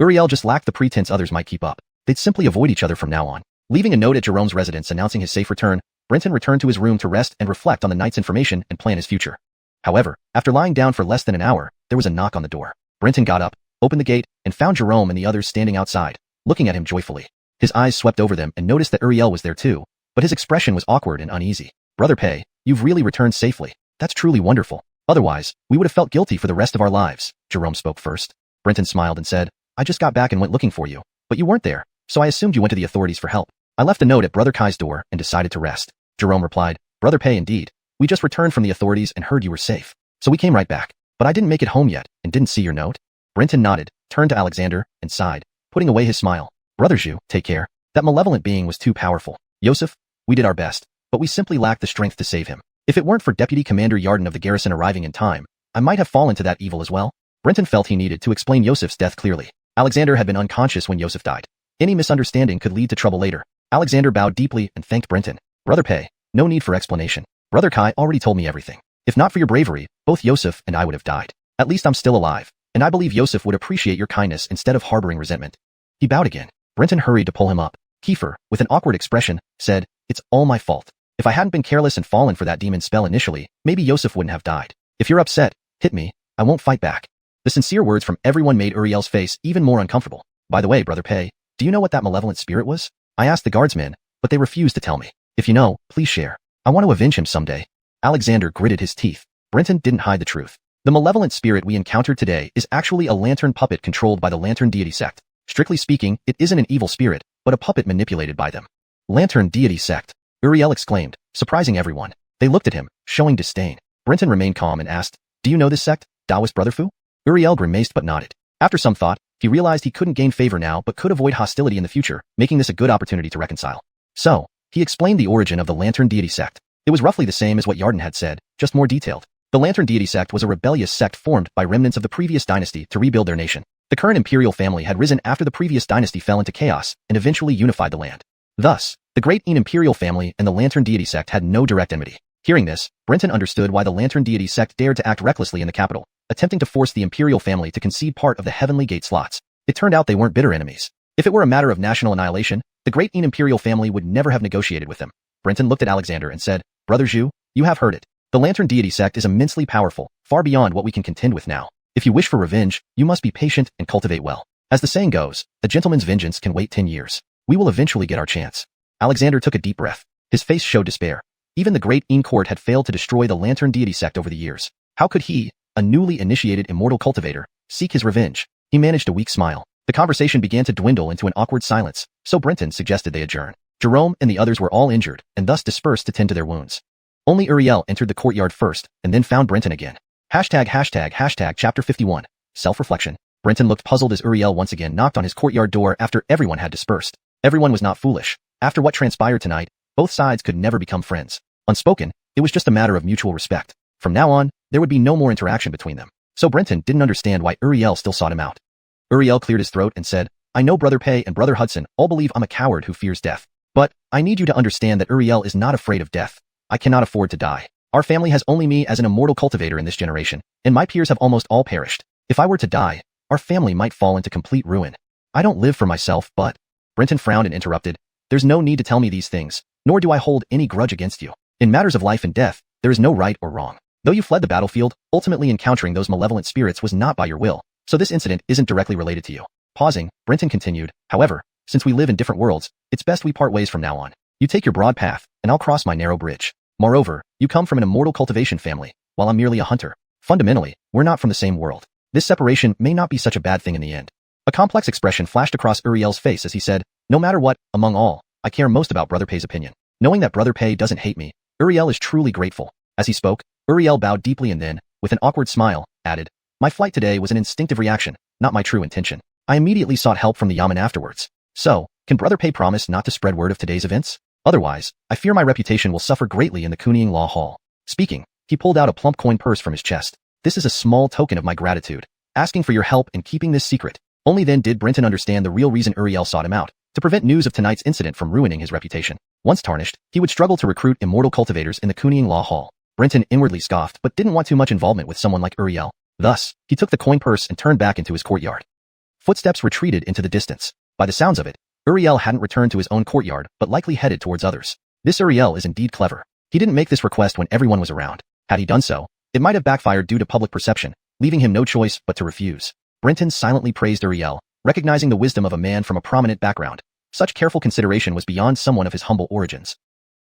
Uriel just lacked the pretense others might keep up. They'd simply avoid each other from now on. Leaving a note at Jerome's residence announcing his safe return, Brenton returned to his room to rest and reflect on the night's information and plan his future. However, after lying down for less than an hour, there was a knock on the door. Brenton got up, opened the gate, and found Jerome and the others standing outside, looking at him joyfully. His eyes swept over them and noticed that Uriel was there too, but his expression was awkward and uneasy. "Brother Pei, you've really returned safely. That's truly wonderful. Otherwise, we would have felt guilty for the rest of our lives." Jerome spoke first. Brenton smiled and said, "I just got back and went looking for you, but you weren't there, so I assumed you went to the authorities for help. I left a note at Brother Kai's door and decided to rest." Jerome replied, "Brother Pei, indeed. We just returned from the authorities and heard you were safe, so we came right back. But I didn't make it home yet and didn't see your note." Brenton nodded, turned to Alexander, and sighed, putting away his smile. "Brother Zhu, take care. That malevolent being was too powerful. Yosef, we did our best, but we simply lacked the strength to save him. If it weren't for Deputy Commander Yarden of the garrison arriving in time, I might have fallen to that evil as well." Brenton felt he needed to explain Yosef's death clearly. Alexander had been unconscious when Yosef died. Any misunderstanding could lead to trouble later. Alexander bowed deeply and thanked Brenton. "Brother Pei, no need for explanation. Brother Kai already told me everything. If not for your bravery, both Yosef and I would have died. At least I'm still alive, and I believe Yosef would appreciate your kindness instead of harboring resentment." He bowed again. Brenton hurried to pull him up. Kiefer, with an awkward expression, said, "It's all my fault. If I hadn't been careless and fallen for that demon spell initially, maybe Yosef wouldn't have died. If you're upset, hit me. I won't fight back." The sincere words from everyone made Uriel's face even more uncomfortable. "By the way, Brother Pei, do you know what that malevolent spirit was?" I asked the guardsmen, but they refused to tell me. "If you know, please share. I want to avenge him someday." Alexander gritted his teeth. Brenton didn't hide the truth. The malevolent spirit we encountered today is actually a lantern puppet controlled by the lantern deity sect. Strictly speaking, it isn't an evil spirit, but a puppet manipulated by them. "Lantern deity sect," Uriel exclaimed, surprising everyone. They looked at him, showing disdain. Brenton remained calm and asked, "Do you know this sect, Taoist Brother Fu?" Uriel grimaced but nodded. After some thought, he realized he couldn't gain favor now but could avoid hostility in the future, making this a good opportunity to reconcile. So, he explained the origin of the lantern deity sect. It was roughly the same as what Yarden had said, just more detailed. The lantern deity sect was a rebellious sect formed by remnants of the previous dynasty to rebuild their nation. The current imperial family had risen after the previous dynasty fell into chaos and eventually unified the land. Thus, the great imperial family and the lantern deity sect had no direct enmity. Hearing this, Brenton understood why the lantern deity sect dared to act recklessly in the capital, attempting to force the imperial family to concede part of the heavenly gate slots. It turned out they weren't bitter enemies. If it were a matter of national annihilation, the great imperial family would never have negotiated with them. Brenton looked at Alexander and said, "Brother Zhu, you have heard it. The lantern deity sect is immensely powerful, far beyond what we can contend with now. If you wish for revenge, you must be patient and cultivate well. As the saying goes, a gentleman's vengeance can wait 10 years. We will eventually get our chance." Alexander took a deep breath. His face showed despair. Even the great court had failed to destroy the lantern deity sect over the years. How could he, a newly initiated immortal cultivator, seek his revenge? He managed a weak smile. The conversation began to dwindle into an awkward silence, so Brenton suggested they adjourn. Jerome and the others were all injured and thus dispersed to tend to their wounds. Only Uriel entered the courtyard first and then found Brenton again. Chapter 51. Self-reflection. Brenton looked puzzled as Uriel once again knocked on his courtyard door after everyone had dispersed. Everyone was not foolish. After what transpired tonight, both sides could never become friends. Unspoken, it was just a matter of mutual respect. From now on, there would be no more interaction between them. So Brenton didn't understand why Uriel still sought him out. Uriel cleared his throat and said, "I know Brother Pei and Brother Hudson all believe I'm a coward who fears death. But I need you to understand that Uriel is not afraid of death. I cannot afford to die. Our family has only me as an immortal cultivator in this generation, and my peers have almost all perished. If I were to die, our family might fall into complete ruin. I don't live for myself, but..." Brenton frowned and interrupted, "There's no need to tell me these things, nor do I hold any grudge against you. In matters of life and death, there is no right or wrong. Though you fled the battlefield, ultimately encountering those malevolent spirits was not by your will, so this incident isn't directly related to you." Pausing, Brenton continued, "However, since we live in different worlds, it's best we part ways from now on. You take your broad path, and I'll cross my narrow bridge. Moreover, you come from an immortal cultivation family, while I'm merely a hunter. Fundamentally, we're not from the same world. This separation may not be such a bad thing in the end." A complex expression flashed across Uriel's face as he said, "No matter what, among all, I care most about Brother Pei's opinion. Knowing that Brother Pei doesn't hate me, Uriel is truly grateful. As he spoke, Uriel bowed deeply and then, with an awkward smile, added, "My flight today was an instinctive reaction, not my true intention. I immediately sought help from the Yamen afterwards. So, can Brother Pei promise not to spread word of today's events? Otherwise, I fear my reputation will suffer greatly in the Kuning Law Hall." Speaking, he pulled out a plump coin purse from his chest. "This is a small token of my gratitude, asking for your help in keeping this secret." Only then did Brenton understand the real reason Uriel sought him out, to prevent news of tonight's incident from ruining his reputation. Once tarnished, he would struggle to recruit immortal cultivators in the Kuning Law Hall. Brenton inwardly scoffed but didn't want too much involvement with someone like Uriel. Thus, he took the coin purse and turned back into his courtyard. Footsteps retreated into the distance. By the sounds of it, Uriel hadn't returned to his own courtyard but likely headed towards others. This Uriel is indeed clever. He didn't make this request when everyone was around. Had he done so, it might have backfired due to public perception, leaving him no choice but to refuse. Brenton silently praised Uriel, recognizing the wisdom of a man from a prominent background. Such careful consideration was beyond someone of his humble origins.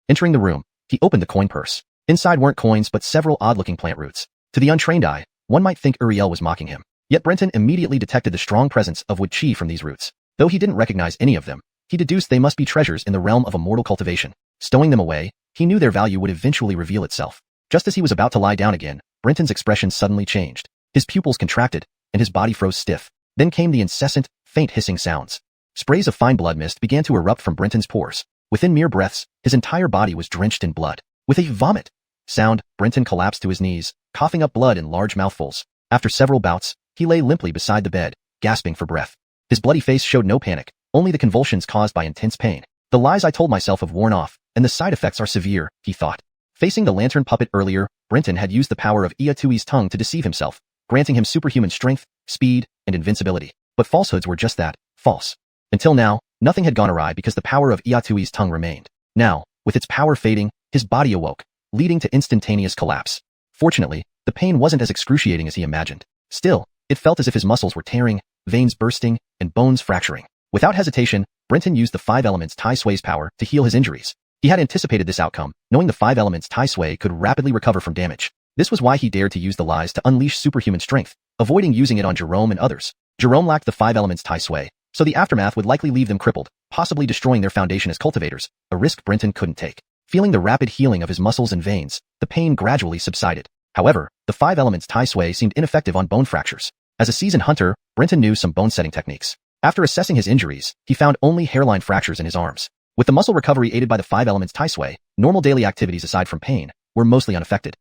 Entering the room, he opened the coin purse. Inside weren't coins but several odd-looking plant roots. To the untrained eye, one might think Uriel was mocking him. Yet Brenton immediately detected the strong presence of wood chi from these roots. Though he didn't recognize any of them, he deduced they must be treasures in the realm of immortal cultivation. Stowing them away, he knew their value would eventually reveal itself. Just as he was about to lie down again, Brenton's expression suddenly changed. His pupils contracted, and his body froze stiff. Then came the incessant, faint hissing sounds. Sprays of fine blood mist began to erupt from Brenton's pores. Within mere breaths, his entire body was drenched in blood. With a vomit sound, Brenton collapsed to his knees, coughing up blood in large mouthfuls. After several bouts, he lay limply beside the bed, gasping for breath. His bloody face showed no panic, only the convulsions caused by intense pain. The lies I told myself have worn off, and the side effects are severe, he thought. Facing the lantern puppet earlier, Brenton had used the power of Iatui's tongue to deceive himself, granting him superhuman strength, speed, and invincibility. But falsehoods were just that, false. Until now, nothing had gone awry because the power of Iatui's tongue remained. Now, with its power fading, his body awoke, leading to instantaneous collapse. Fortunately, the pain wasn't as excruciating as he imagined. Still, it felt as if his muscles were tearing, veins bursting, and bones fracturing. Without hesitation, Brenton used the 5 Elements Tai Sui's power to heal his injuries. He had anticipated this outcome, knowing the 5 Elements Tai Sui could rapidly recover from damage. This was why he dared to use the lies to unleash superhuman strength, avoiding using it on Jerome and others. Jerome lacked the 5 Elements Tai Sui, so the aftermath would likely leave them crippled, possibly destroying their foundation as cultivators, a risk Brenton couldn't take. Feeling the rapid healing of his muscles and veins, the pain gradually subsided. However, the 5 Elements Tai Sui seemed ineffective on bone fractures. As a seasoned hunter, Brenton knew some bone-setting techniques. After assessing his injuries, he found only hairline fractures in his arms. With the muscle recovery aided by the 5 Elements Tai Sui, normal daily activities aside from pain were mostly unaffected.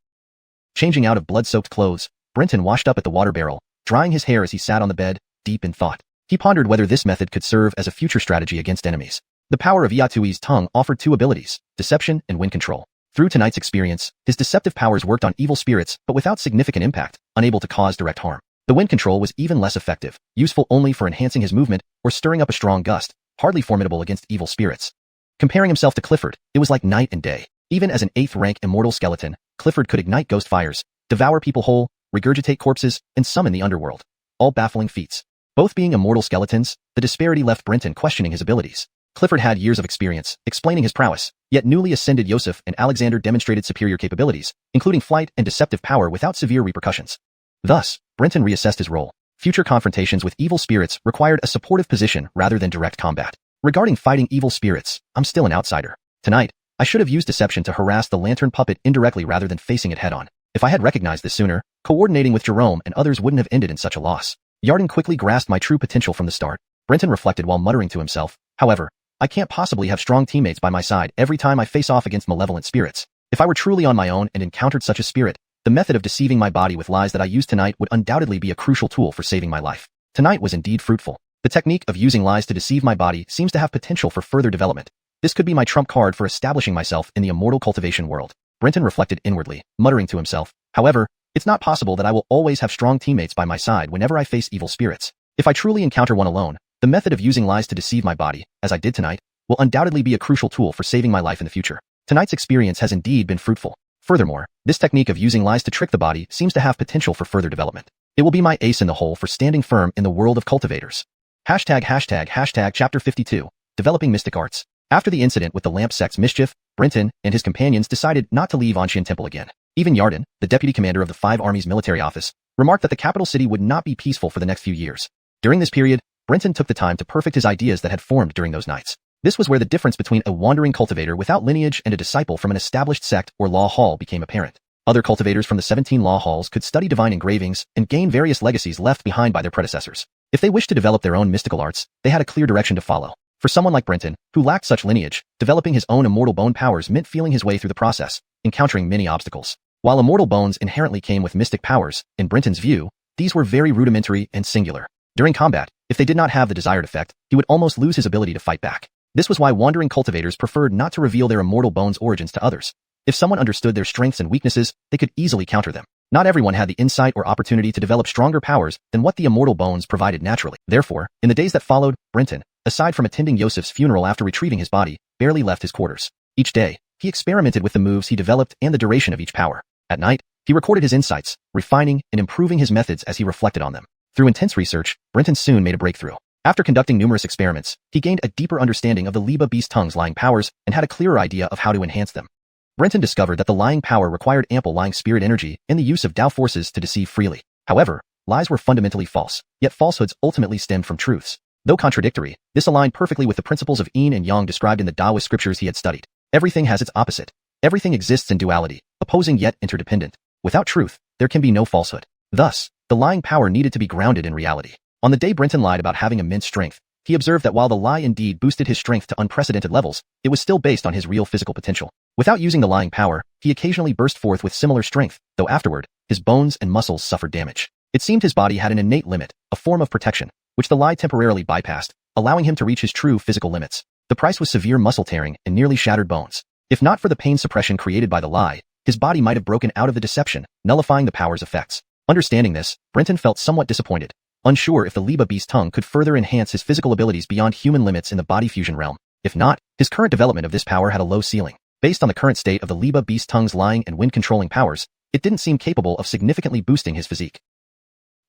Changing out of blood-soaked clothes, Brenton washed up at the water barrel, drying his hair as he sat on the bed, deep in thought. He pondered whether this method could serve as a future strategy against enemies. The power of Iatui's tongue offered 2 abilities, deception and wind control. Through tonight's experience, his deceptive powers worked on evil spirits but without significant impact, unable to cause direct harm. The wind control was even less effective, useful only for enhancing his movement or stirring up a strong gust, hardly formidable against evil spirits. Comparing himself to Clifford, it was like night and day. Even as an 8th-rank immortal skeleton, Clifford could ignite ghost fires, devour people whole, regurgitate corpses, and summon the underworld. All baffling feats. Both being immortal skeletons, the disparity left Brenton questioning his abilities. Clifford had years of experience, explaining his prowess, yet newly ascended Yosef and Alexander demonstrated superior capabilities, including flight and deceptive power without severe repercussions. Thus, Brenton reassessed his role. Future confrontations with evil spirits required a supportive position rather than direct combat. Regarding fighting evil spirits, I'm still an outsider. Tonight, I should have used deception to harass the lantern puppet indirectly rather than facing it head-on. If I had recognized this sooner, coordinating with Jerome and others wouldn't have ended in such a loss. Yarden quickly grasped my true potential from the start. Brenton reflected while muttering to himself, however, I can't possibly have strong teammates by my side every time I face off against malevolent spirits. If I were truly on my own and encountered such a spirit, the method of deceiving my body with lies that I used tonight would undoubtedly be a crucial tool for saving my life. Tonight was indeed fruitful. The technique of using lies to deceive my body seems to have potential for further development. This could be my trump card for establishing myself in the immortal cultivation world. Brenton reflected inwardly, muttering to himself, however, it's not possible that I will always have strong teammates by my side whenever I face evil spirits. If I truly encounter one alone, the method of using lies to deceive my body, as I did tonight, will undoubtedly be a crucial tool for saving my life in the future. Tonight's experience has indeed been fruitful. Furthermore, this technique of using lies to trick the body seems to have potential for further development. It will be my ace in the hole for standing firm in the world of cultivators. Chapter 52, Developing Mystic Arts. After the incident with the lamp sect's mischief, Brenton and his companions decided not to leave Anshan Temple again. Even Yarden, the deputy commander of the 5 Armies military office, remarked that the capital city would not be peaceful for the next few years. During this period, Brenton took the time to perfect his ideas that had formed during those nights. This was where the difference between a wandering cultivator without lineage and a disciple from an established sect or law hall became apparent. Other cultivators from the 17 law halls could study divine engravings and gain various legacies left behind by their predecessors. If they wished to develop their own mystical arts, they had a clear direction to follow. For someone like Brenton, who lacked such lineage, developing his own immortal bone powers meant feeling his way through the process, encountering many obstacles. While immortal bones inherently came with mystic powers, in Brenton's view, these were very rudimentary and singular. During combat, if they did not have the desired effect, he would almost lose his ability to fight back. This was why wandering cultivators preferred not to reveal their immortal bones' origins to others. If someone understood their strengths and weaknesses, they could easily counter them. Not everyone had the insight or opportunity to develop stronger powers than what the immortal bones provided naturally. Therefore, in the days that followed, Brenton, aside from attending Yosef's funeral after retrieving his body, barely left his quarters. Each day, he experimented with the moves he developed and the duration of each power. At night, he recorded his insights, refining and improving his methods as he reflected on them. Through intense research, Brenton soon made a breakthrough. After conducting numerous experiments, he gained a deeper understanding of the Liba beast tongue's lying powers and had a clearer idea of how to enhance them. Brenton discovered that the lying power required ample lying spirit energy and the use of Tao forces to deceive freely. However, lies were fundamentally false, yet falsehoods ultimately stemmed from truths. Though contradictory, this aligned perfectly with the principles of yin and yang described in the Taoist scriptures he had studied. Everything has its opposite. Everything exists in duality, opposing yet interdependent. Without truth, there can be no falsehood. Thus, the lying power needed to be grounded in reality. On the day Brenton lied about having immense strength, he observed that while the lie indeed boosted his strength to unprecedented levels, it was still based on his real physical potential. Without using the lying power, he occasionally burst forth with similar strength, though afterward, his bones and muscles suffered damage. It seemed his body had an innate limit, a form of protection, which the lie temporarily bypassed, allowing him to reach his true physical limits. The price was severe muscle tearing and nearly shattered bones. If not for the pain suppression created by the lie, his body might have broken out of the deception, nullifying the power's effects. Understanding this, Brenton felt somewhat disappointed, unsure if the Liba beast tongue could further enhance his physical abilities beyond human limits in the body fusion realm. If not, his current development of this power had a low ceiling. Based on the current state of the Liba beast tongue's lying and wind controlling powers, it didn't seem capable of significantly boosting his physique.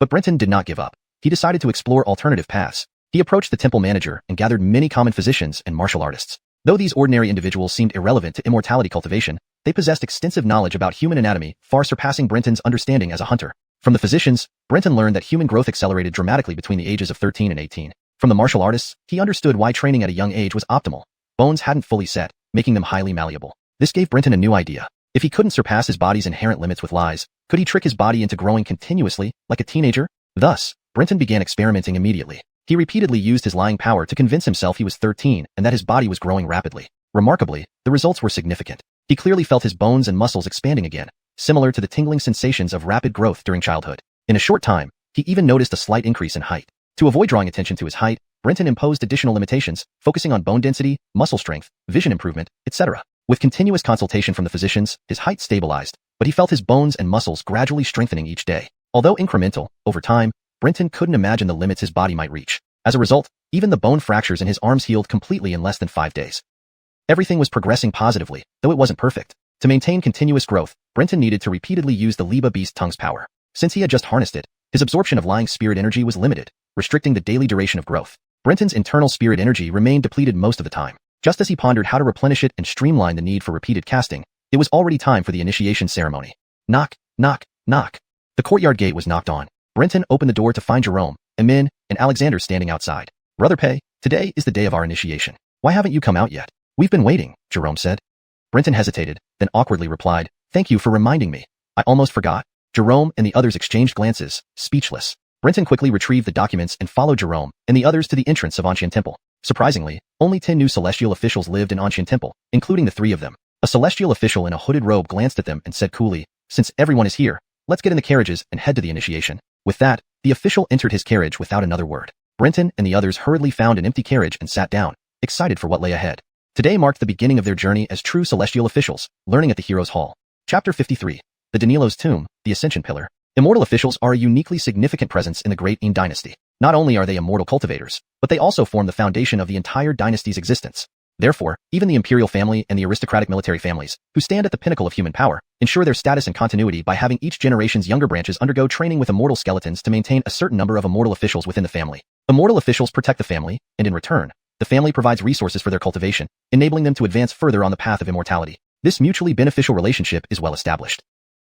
But Brenton did not give up. He decided to explore alternative paths. He approached the temple manager and gathered many common physicians and martial artists. Though these ordinary individuals seemed irrelevant to immortality cultivation, they possessed extensive knowledge about human anatomy, far surpassing Brenton's understanding as a hunter. From the physicians, Brenton learned that human growth accelerated dramatically between the ages of 13 and 18. From the martial artists, he understood why training at a young age was optimal. Bones hadn't fully set, making them highly malleable. This gave Brenton a new idea. If he couldn't surpass his body's inherent limits with lies, could he trick his body into growing continuously, like a teenager? Thus, Brenton began experimenting immediately. He repeatedly used his lying power to convince himself he was 13 and that his body was growing rapidly. Remarkably, the results were significant. He clearly felt his bones and muscles expanding again, similar to the tingling sensations of rapid growth during childhood. In a short time, he even noticed a slight increase in height. To avoid drawing attention to his height, Brenton imposed additional limitations, focusing on bone density, muscle strength, vision improvement, etc. With continuous consultation from the physicians, his height stabilized, but he felt his bones and muscles gradually strengthening each day. Although incremental, over time, Brenton couldn't imagine the limits his body might reach. As a result, even the bone fractures in his arms healed completely in less than 5 days. Everything was progressing positively, though it wasn't perfect. To maintain continuous growth, Brenton needed to repeatedly use the Liba beast tongue's power. Since he had just harnessed it, his absorption of lying spirit energy was limited, restricting the daily duration of growth. Brenton's internal spirit energy remained depleted most of the time. Just as he pondered how to replenish it and streamline the need for repeated casting, it was already time for the initiation ceremony. Knock, knock, knock. The courtyard gate was knocked on. Brenton opened the door to find Jerome, Emin, and Alexander standing outside. Brother Pei, today is the day of our initiation. Why haven't you come out yet? We've been waiting, Jerome said. Brenton hesitated, then awkwardly replied, "Thank you for reminding me. I almost forgot." Jerome and the others exchanged glances, speechless. Brenton quickly retrieved the documents and followed Jerome and the others to the entrance of Anshan Temple. Surprisingly, only 10 new celestial officials lived in Anshan Temple, including the 3 of them. A celestial official in a hooded robe glanced at them and said coolly, "Since everyone is here, let's get in the carriages and head to the initiation." With that, the official entered his carriage without another word. Brenton and the others hurriedly found an empty carriage and sat down, excited for what lay ahead. Today marked the beginning of their journey as true celestial officials, learning at the Heroes' Hall. Chapter 53. The Danilo's Tomb, the Ascension Pillar. Immortal officials are a uniquely significant presence in the Great Yin dynasty. Not only are they immortal cultivators, but they also form the foundation of the entire dynasty's existence. Therefore, even the imperial family and the aristocratic military families, who stand at the pinnacle of human power, ensure their status and continuity by having each generation's younger branches undergo training with immortal skeletons to maintain a certain number of immortal officials within the family. Immortal officials protect the family, and in return, the family provides resources for their cultivation, enabling them to advance further on the path of immortality. This mutually beneficial relationship is well established.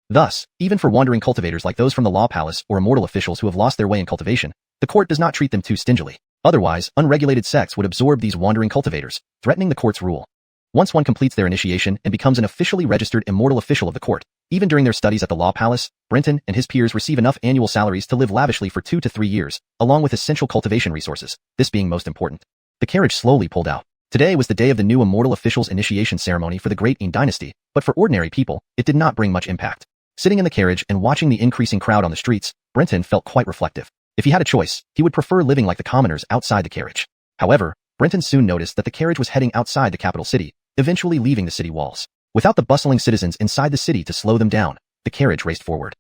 Thus, even for wandering cultivators like those from the Law Palace or immortal officials who have lost their way in cultivation, the court does not treat them too stingily. Otherwise, unregulated sects would absorb these wandering cultivators, threatening the court's rule. Once one completes their initiation and becomes an officially registered immortal official of the court, even during their studies at the Law Palace, Brenton and his peers receive enough annual salaries to live lavishly for 2 to 3 years, along with essential cultivation resources, this being most important. The carriage slowly pulled out. Today was the day of the new immortal official's initiation ceremony for the Great Yin dynasty, but for ordinary people, it did not bring much impact. Sitting in the carriage and watching the increasing crowd on the streets, Brenton felt quite reflective. If he had a choice, he would prefer living like the commoners outside the carriage. However, Brenton soon noticed that the carriage was heading outside the capital city, eventually leaving the city walls. Without the bustling citizens inside the city to slow them down, the carriage raced forward.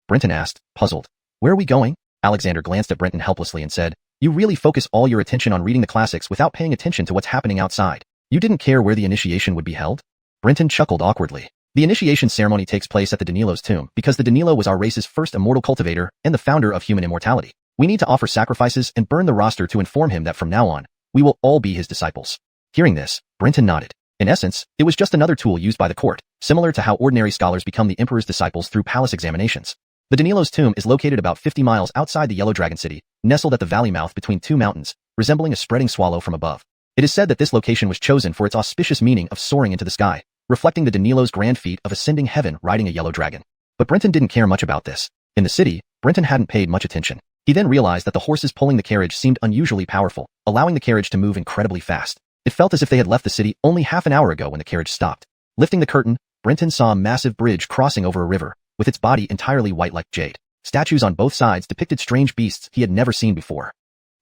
Brenton asked, puzzled, "Where are we going?" Alexander glanced at Brenton helplessly and said, "You really focus all your attention on reading the classics without paying attention to what's happening outside. You didn't care where the initiation would be held?" Brenton chuckled awkwardly. The initiation ceremony takes place at the Danilo's tomb because the Danilo was our race's first immortal cultivator and the founder of human immortality. We need to offer sacrifices and burn the roster to inform him that from now on, we will all be his disciples. Hearing this, Brenton nodded. In essence, it was just another tool used by the court, similar to how ordinary scholars become the emperor's disciples through palace examinations. The Danilo's tomb is located about 50 miles outside the Yellow Dragon City, nestled at the valley mouth between two mountains, resembling a spreading swallow from above. It is said that this location was chosen for its auspicious meaning of soaring into the sky, reflecting the Danilo's grand feat of ascending heaven riding a yellow dragon. But Brenton didn't care much about this. In the city, Brenton hadn't paid much attention. He then realized that the horses pulling the carriage seemed unusually powerful, allowing the carriage to move incredibly fast. It felt as if they had left the city only half an hour ago when the carriage stopped. Lifting the curtain, Brenton saw a massive bridge crossing over a river, with its body entirely white like jade. Statues on both sides depicted strange beasts he had never seen before.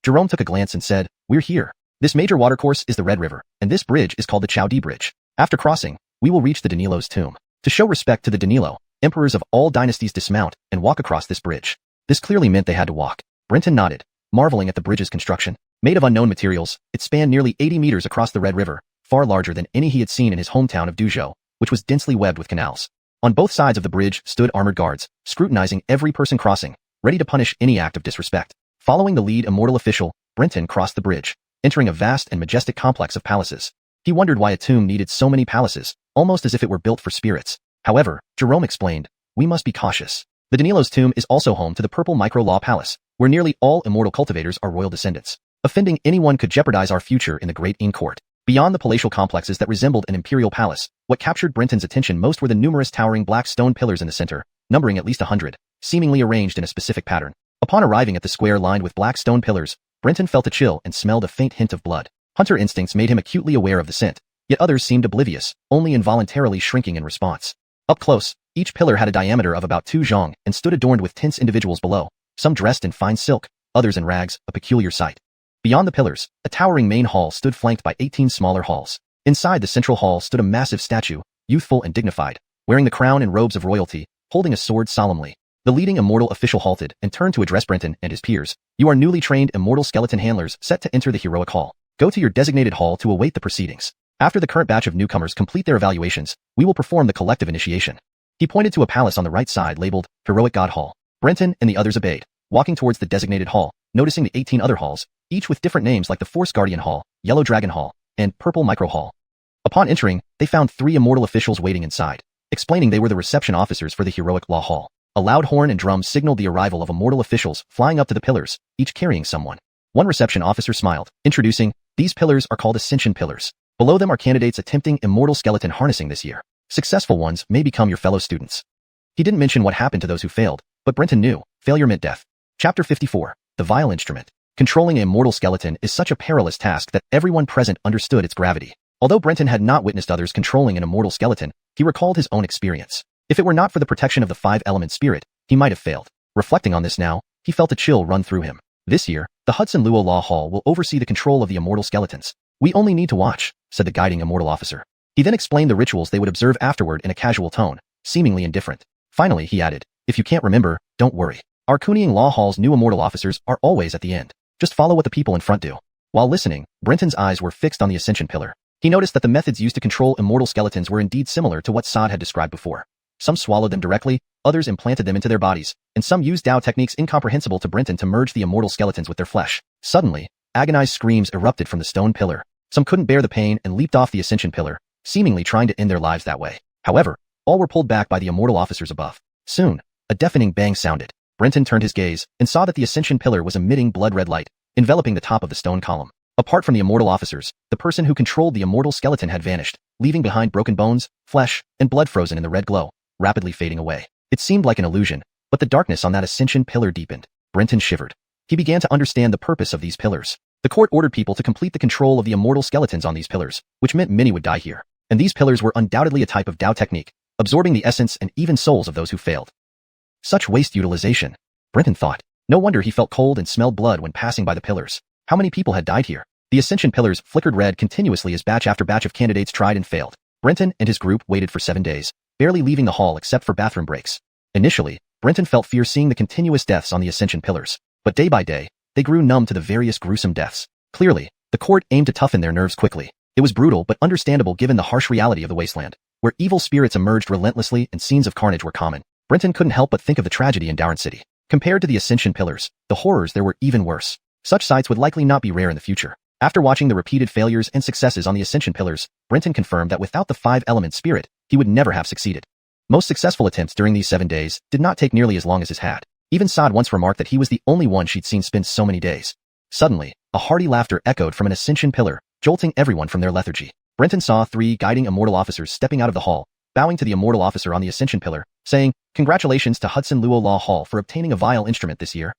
Jerome took a glance and said, "We're here. This major watercourse is the Red River, and this bridge is called the Chowdi Bridge. After crossing, we will reach the Danilo's tomb. To show respect to the Danilo, emperors of all dynasties dismount and walk across this bridge." This clearly meant they had to walk. Brenton nodded, marveling at the bridge's construction. Made of unknown materials, it spanned nearly 80 meters across the Red River, far larger than any he had seen in his hometown of Duzhou, which was densely webbed with canals. On both sides of the bridge stood armored guards, scrutinizing every person crossing, ready to punish any act of disrespect. Following the lead immortal official, Brenton crossed the bridge, entering a vast and majestic complex of palaces. He wondered why a tomb needed so many palaces, almost as if it were built for spirits. However, Jerome explained, "We must be cautious. The Danilo's tomb is also home to the Purple Micro Law Palace, where nearly all immortal cultivators are royal descendants. Offending anyone could jeopardize our future in the Great Yin Court." Beyond the palatial complexes that resembled an imperial palace, what captured Brenton's attention most were the numerous towering black stone pillars in the center, numbering at least 100, seemingly arranged in a specific pattern. Upon arriving at the square lined with black stone pillars, Brenton felt a chill and smelled a faint hint of blood. Hunter instincts made him acutely aware of the scent, yet others seemed oblivious, only involuntarily shrinking in response. Up close, each pillar had a diameter of about 2 zhang and stood adorned with tense individuals below, some dressed in fine silk, others in rags, a peculiar sight. Beyond the pillars, a towering main hall stood flanked by 18 smaller halls. Inside the central hall stood a massive statue, youthful and dignified, wearing the crown and robes of royalty, holding a sword solemnly. The leading immortal official halted and turned to address Brenton and his peers. "You are newly trained immortal skeleton handlers set to enter the heroic hall. Go to your designated hall to await the proceedings. After the current batch of newcomers complete their evaluations, we will perform the collective initiation." He pointed to a palace on the right side labeled Heroic God Hall. Brenton and the others obeyed, walking towards the designated hall, noticing the 18 other halls, each with different names like the Force Guardian Hall, Yellow Dragon Hall, and Purple Micro Hall. Upon entering, they found 3 immortal officials waiting inside, explaining they were the reception officers for the Heroic Law Hall. A loud horn and drum signaled the arrival of immortal officials flying up to the pillars, each carrying someone. One reception officer smiled, introducing, "These pillars are called Ascension Pillars. Below them are candidates attempting immortal skeleton harnessing this year. Successful ones may become your fellow students." He didn't mention what happened to those who failed, but Brenton knew, failure meant death. Chapter 54, The Vile Instrument. Controlling an immortal skeleton is such a perilous task that everyone present understood its gravity. Although Brenton had not witnessed others controlling an immortal skeleton, he recalled his own experience. If it were not for the protection of the 5-element spirit, he might have failed. Reflecting on this now, he felt a chill run through him. This year, the Hudson Luo Law Hall will oversee the control of the immortal skeletons. "We only need to watch," said the guiding immortal officer. He then explained the rituals they would observe afterward in a casual tone, seemingly indifferent. Finally, he added, "If you can't remember, don't worry. Our Kunying Law Hall's new immortal officers are always at the end. Just follow what the people in front do." While listening, Brenton's eyes were fixed on the Ascension Pillar. He noticed that the methods used to control immortal skeletons were indeed similar to what Sod had described before. Some swallowed them directly, others implanted them into their bodies, and some used Dao techniques incomprehensible to Brenton to merge the immortal skeletons with their flesh. Suddenly, agonized screams erupted from the stone pillar. Some couldn't bear the pain and leaped off the Ascension Pillar, seemingly trying to end their lives that way. However, all were pulled back by the immortal officers above. Soon, a deafening bang sounded. Brenton turned his gaze and saw that the Ascension Pillar was emitting blood-red light, enveloping the top of the stone column. Apart from the immortal officers, the person who controlled the immortal skeleton had vanished, leaving behind broken bones, flesh, and blood frozen in the red glow, rapidly fading away. It seemed like an illusion, but the darkness on that ascension pillar deepened. Brenton shivered. He began to understand the purpose of these pillars. The court ordered people to complete the control of the immortal skeletons on these pillars, which meant many would die here. And these pillars were undoubtedly a type of Dao technique, absorbing the essence and even souls of those who failed. Such waste utilization, Brenton thought. No wonder he felt cold and smelled blood when passing by the pillars. How many people had died here? The ascension pillars flickered red continuously as batch after batch of candidates tried and failed. Brenton and his group waited for 7 days, barely leaving the hall except for bathroom breaks. Initially, Brenton felt fear seeing the continuous deaths on the ascension pillars, but day by day, they grew numb to the various gruesome deaths. Clearly, the court aimed to toughen their nerves quickly. It was brutal but understandable given the harsh reality of the wasteland, where evil spirits emerged relentlessly and scenes of carnage were common. Brenton couldn't help but think of the tragedy in Darren City. Compared to the ascension pillars, the horrors there were even worse. Such sights would likely not be rare in the future. After watching the repeated failures and successes on the ascension pillars, Brenton confirmed that without the five-element spirit, he would never have succeeded. Most successful attempts during these 7 days did not take nearly as long as his had. Even Sod once remarked that he was the only one she'd seen spend so many days. Suddenly, a hearty laughter echoed from an ascension pillar, jolting everyone from their lethargy. Brenton saw 3 guiding immortal officers stepping out of the hall, bowing to the immortal officer on the ascension pillar, saying, "Congratulations to Hudson Luo Law Hall for obtaining a vile instrument this year."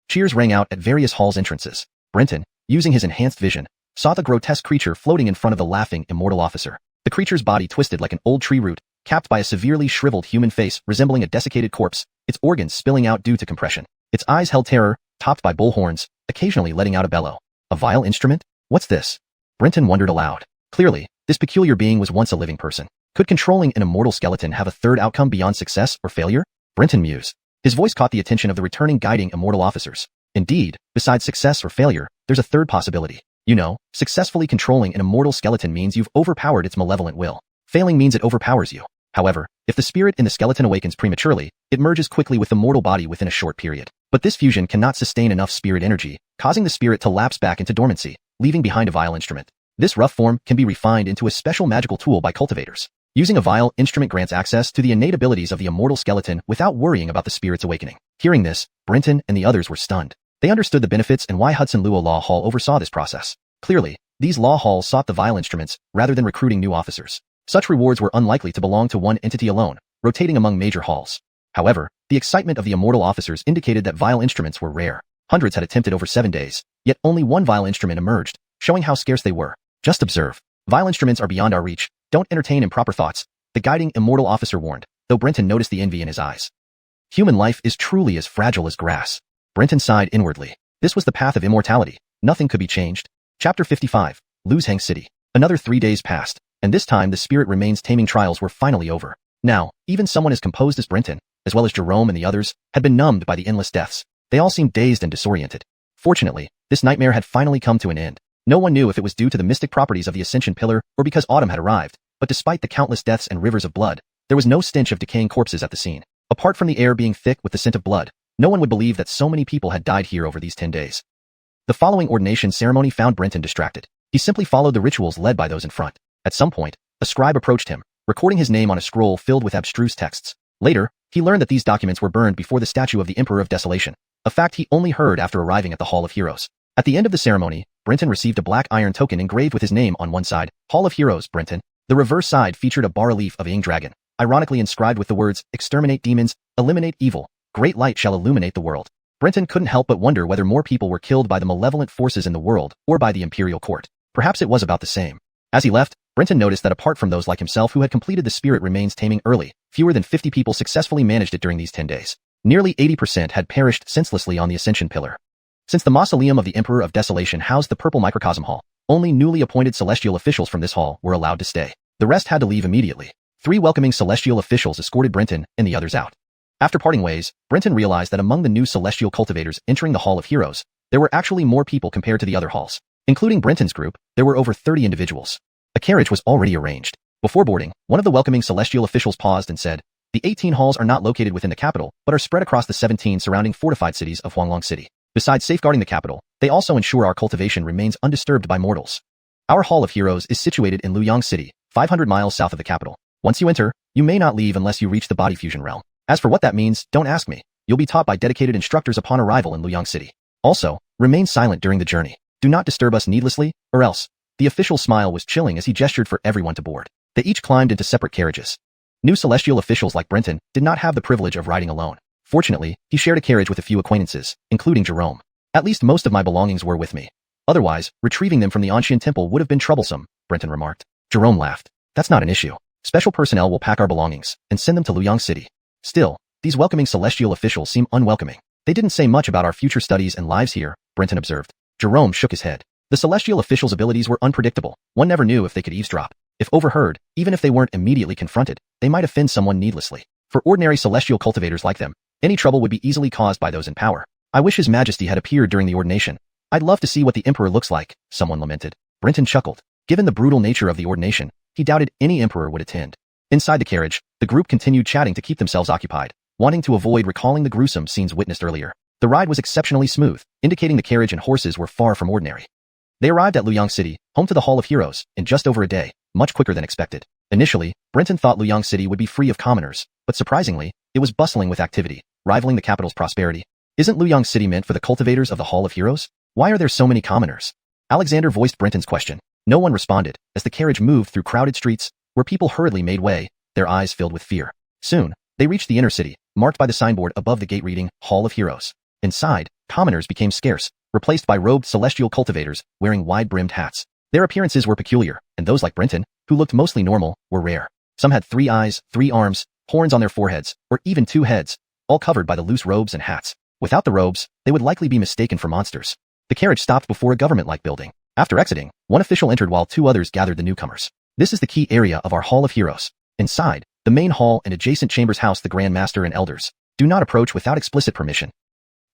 Cheers rang out at various halls' entrances. Brenton, using his enhanced vision, saw the grotesque creature floating in front of the laughing immortal officer. The creature's body twisted like an old tree root, capped by a severely shriveled human face resembling a desiccated corpse, its organs spilling out due to compression. Its eyes held terror, topped by bull horns, occasionally letting out a bellow. A vile instrument? What's this? Brenton wondered aloud. Clearly, this peculiar being was once a living person. Could controlling an immortal skeleton have a third outcome beyond success or failure? Brenton mused. His voice caught the attention of the returning guiding immortal officers. Indeed, besides success or failure, there's a third possibility. You know, successfully controlling an immortal skeleton means you've overpowered its malevolent will. Failing means it overpowers you. However, if the spirit in the skeleton awakens prematurely, it merges quickly with the mortal body within a short period. But this fusion cannot sustain enough spirit energy, causing the spirit to lapse back into dormancy, leaving behind a vile instrument. This rough form can be refined into a special magical tool by cultivators. Using a vile instrument grants access to the innate abilities of the immortal skeleton without worrying about the spirit's awakening. Hearing this, Brenton and the others were stunned. They understood the benefits and why Hudson Luo Law Hall oversaw this process. Clearly, these law halls sought the vile instruments rather than recruiting new officers. Such rewards were unlikely to belong to one entity alone, rotating among major halls. However, the excitement of the immortal officers indicated that vile instruments were rare. Hundreds had attempted over 7 days, yet only one vile instrument emerged, showing how scarce they were. Just observe. Vile instruments are beyond our reach. Don't entertain improper thoughts, the guiding immortal officer warned, though Brenton noticed the envy in his eyes. Human life is truly as fragile as grass. Brenton sighed inwardly. This was the path of immortality. Nothing could be changed. Chapter 55, Luzhang City. Another 3 days passed, and this time the spirit remains taming trials were finally over. Now, even someone as composed as Brenton, as well as Jerome and the others, had been numbed by the endless deaths. They all seemed dazed and disoriented. Fortunately, this nightmare had finally come to an end. No one knew if it was due to the mystic properties of the Ascension Pillar or because autumn had arrived, but despite the countless deaths and rivers of blood, there was no stench of decaying corpses at the scene. Apart from the air being thick with the scent of blood, no one would believe that so many people had died here over these 10 days. The following ordination ceremony found Brenton distracted. He simply followed the rituals led by those in front. At some point, a scribe approached him, recording his name on a scroll filled with abstruse texts. Later, he learned that these documents were burned before the statue of the Emperor of Desolation, a fact he only heard after arriving at the Hall of Heroes. At the end of the ceremony, Brenton received a black iron token engraved with his name on one side, Hall of Heroes, Brenton. The reverse side featured a bas-relief of a young dragon, ironically inscribed with the words, "Exterminate demons, eliminate evil, great light shall illuminate the world." Brenton couldn't help but wonder whether more people were killed by the malevolent forces in the world or by the imperial court. Perhaps it was about the same. As he left, Brenton noticed that apart from those like himself who had completed the Spirit Remains taming early, fewer than 50 people successfully managed it during these 10 days. Nearly 80% had perished senselessly on the Ascension Pillar. Since the mausoleum of the Emperor of Desolation housed the Purple Microcosm Hall, only newly appointed celestial officials from this hall were allowed to stay. The rest had to leave immediately. 3 welcoming celestial officials escorted Brenton and the others out. After parting ways, Brenton realized that among the new celestial cultivators entering the Hall of Heroes, there were actually more people compared to the other halls. Including Brenton's group, there were over 30 individuals. A carriage was already arranged. Before boarding, one of the welcoming celestial officials paused and said, "The 18 halls are not located within the capital, but are spread across the 17 surrounding fortified cities of Huanglong City. Besides safeguarding the capital, they also ensure our cultivation remains undisturbed by mortals. Our Hall of Heroes is situated in Luyang City, 500 miles south of the capital. Once you enter, you may not leave unless you reach the body fusion realm. As for what that means, don't ask me. You'll be taught by dedicated instructors upon arrival in Luyang City. Also, Remain silent during the journey. Do not disturb us needlessly, or else. The official's smile was chilling as he gestured for everyone to board. They each climbed into separate carriages. New celestial officials like Brenton did not have the privilege of riding alone. Fortunately, he shared a carriage with a few acquaintances, including Jerome. At least most of my belongings were with me. Otherwise, retrieving them from the ancient temple would have been troublesome, Brenton remarked. Jerome laughed. That's not an issue. Special personnel will pack our belongings and send them to Luoyang City. Still, these welcoming celestial officials seem unwelcoming. They didn't say much about our future studies and lives here, Brenton observed. Jerome shook his head. The celestial officials' abilities were unpredictable. One never knew if they could eavesdrop. If overheard, even if they weren't immediately confronted, they might offend someone needlessly. For ordinary celestial cultivators like them, any trouble would be easily caused by those in power. I wish His Majesty had appeared during the ordination. I'd love to see what the Emperor looks like, someone lamented. Brenton chuckled. Given the brutal nature of the ordination, he doubted any emperor would attend. Inside the carriage, the group continued chatting to keep themselves occupied, wanting to avoid recalling the gruesome scenes witnessed earlier. The ride was exceptionally smooth, indicating the carriage and horses were far from ordinary. They arrived at Luoyang City, home to the Hall of Heroes, in just over a day, much quicker than expected. Initially, Brenton thought Luoyang City would be free of commoners, but surprisingly, it was bustling with activity, rivaling the capital's prosperity. Isn't Luoyang City meant for the cultivators of the Hall of Heroes? Why are there so many commoners? Alexander voiced Brenton's question. No one responded, as the carriage moved through crowded streets, where people hurriedly made way, their eyes filled with fear. Soon, they reached the inner city, marked by the signboard above the gate reading, Hall of Heroes. Inside, commoners became scarce, replaced by robed celestial cultivators, wearing wide-brimmed hats. Their appearances were peculiar, and those like Brenton, who looked mostly normal, were rare. Some had 3 eyes, 3 arms, horns on their foreheads, or even 2 heads, all covered by the loose robes and hats. Without the robes, they would likely be mistaken for monsters. The carriage stopped before a government-like building. After exiting, one official entered while 2 others gathered the newcomers. This is the key area of our Hall of Heroes. Inside, the main hall and adjacent chambers house the Grand Master and elders. Do not approach without explicit permission.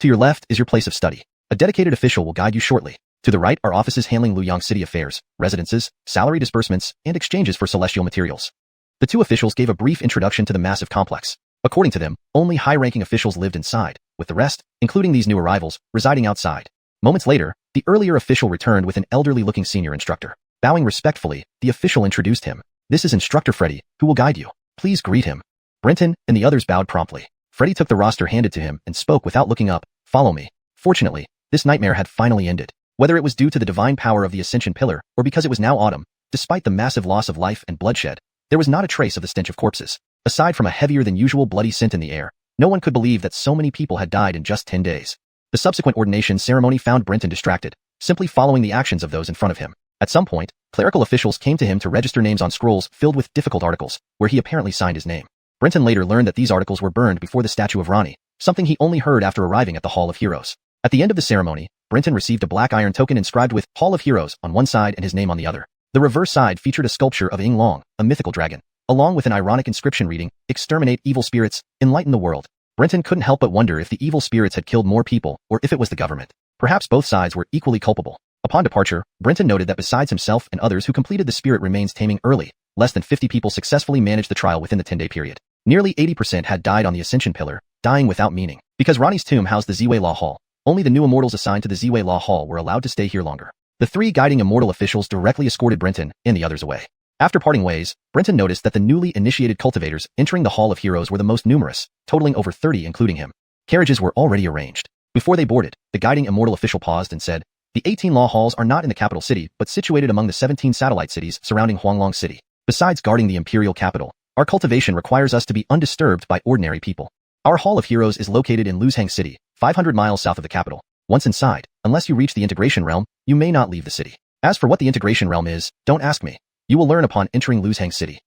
To your left is your place of study. A dedicated official will guide you shortly. To the right are offices handling Luoyang City affairs, residences, salary disbursements, and exchanges for celestial materials. The 2 officials gave a brief introduction to the massive complex. According to them, only high-ranking officials lived inside, with the rest, including these new arrivals, residing outside. Moments later, the earlier official returned with an elderly-looking senior instructor. Bowing respectfully, the official introduced him. This is Instructor Freddy, who will guide you. Please greet him. Brenton and the others bowed promptly. Freddy took the roster handed to him and spoke without looking up. Follow me. Fortunately, this nightmare had finally ended. Whether it was due to the divine power of the Ascension Pillar, or because it was now autumn, despite the massive loss of life and bloodshed, there was not a trace of the stench of corpses. Aside from a heavier than usual bloody scent in the air, no one could believe that so many people had died in just 10 days. The subsequent ordination ceremony found Brenton distracted, simply following the actions of those in front of him. At some point, clerical officials came to him to register names on scrolls filled with difficult articles, where he apparently signed his name. Brenton later learned that these articles were burned before the statue of Rani, something he only heard after arriving at the Hall of Heroes. At the end of the ceremony, Brenton received a black iron token inscribed with Hall of Heroes on one side and his name on the other. The reverse side featured a sculpture of Ing Long, a mythical dragon, along with an ironic inscription reading, Exterminate evil spirits, enlighten the world. Brenton couldn't help but wonder if the evil spirits had killed more people or if it was the government. Perhaps both sides were equally culpable. Upon departure, Brenton noted that besides himself and others who completed the spirit remains taming early, less than 50 people successfully managed the trial within the 10-day period. Nearly 80% had died on the Ascension Pillar, dying without meaning. Because Rani's tomb housed the Ziwei Law Hall, only the new immortals assigned to the Ziwei Law Hall were allowed to stay here longer. The 3 guiding immortal officials directly escorted Brenton and the others away. After parting ways, Brenton noticed that the newly initiated cultivators entering the Hall of Heroes were the most numerous, totaling over 30 including him. Carriages were already arranged. Before they boarded, the guiding immortal official paused and said, The 18 law halls are not in the capital city, but situated among the 17 satellite cities surrounding Huanglong City. Besides guarding the imperial capital, our cultivation requires us to be undisturbed by ordinary people. Our Hall of Heroes is located in Luoyang City, 500 miles south of the capital. Once inside, unless you reach the integration realm, you may not leave the city. As for what the integration realm is, don't ask me. You will learn upon entering Luoyang City.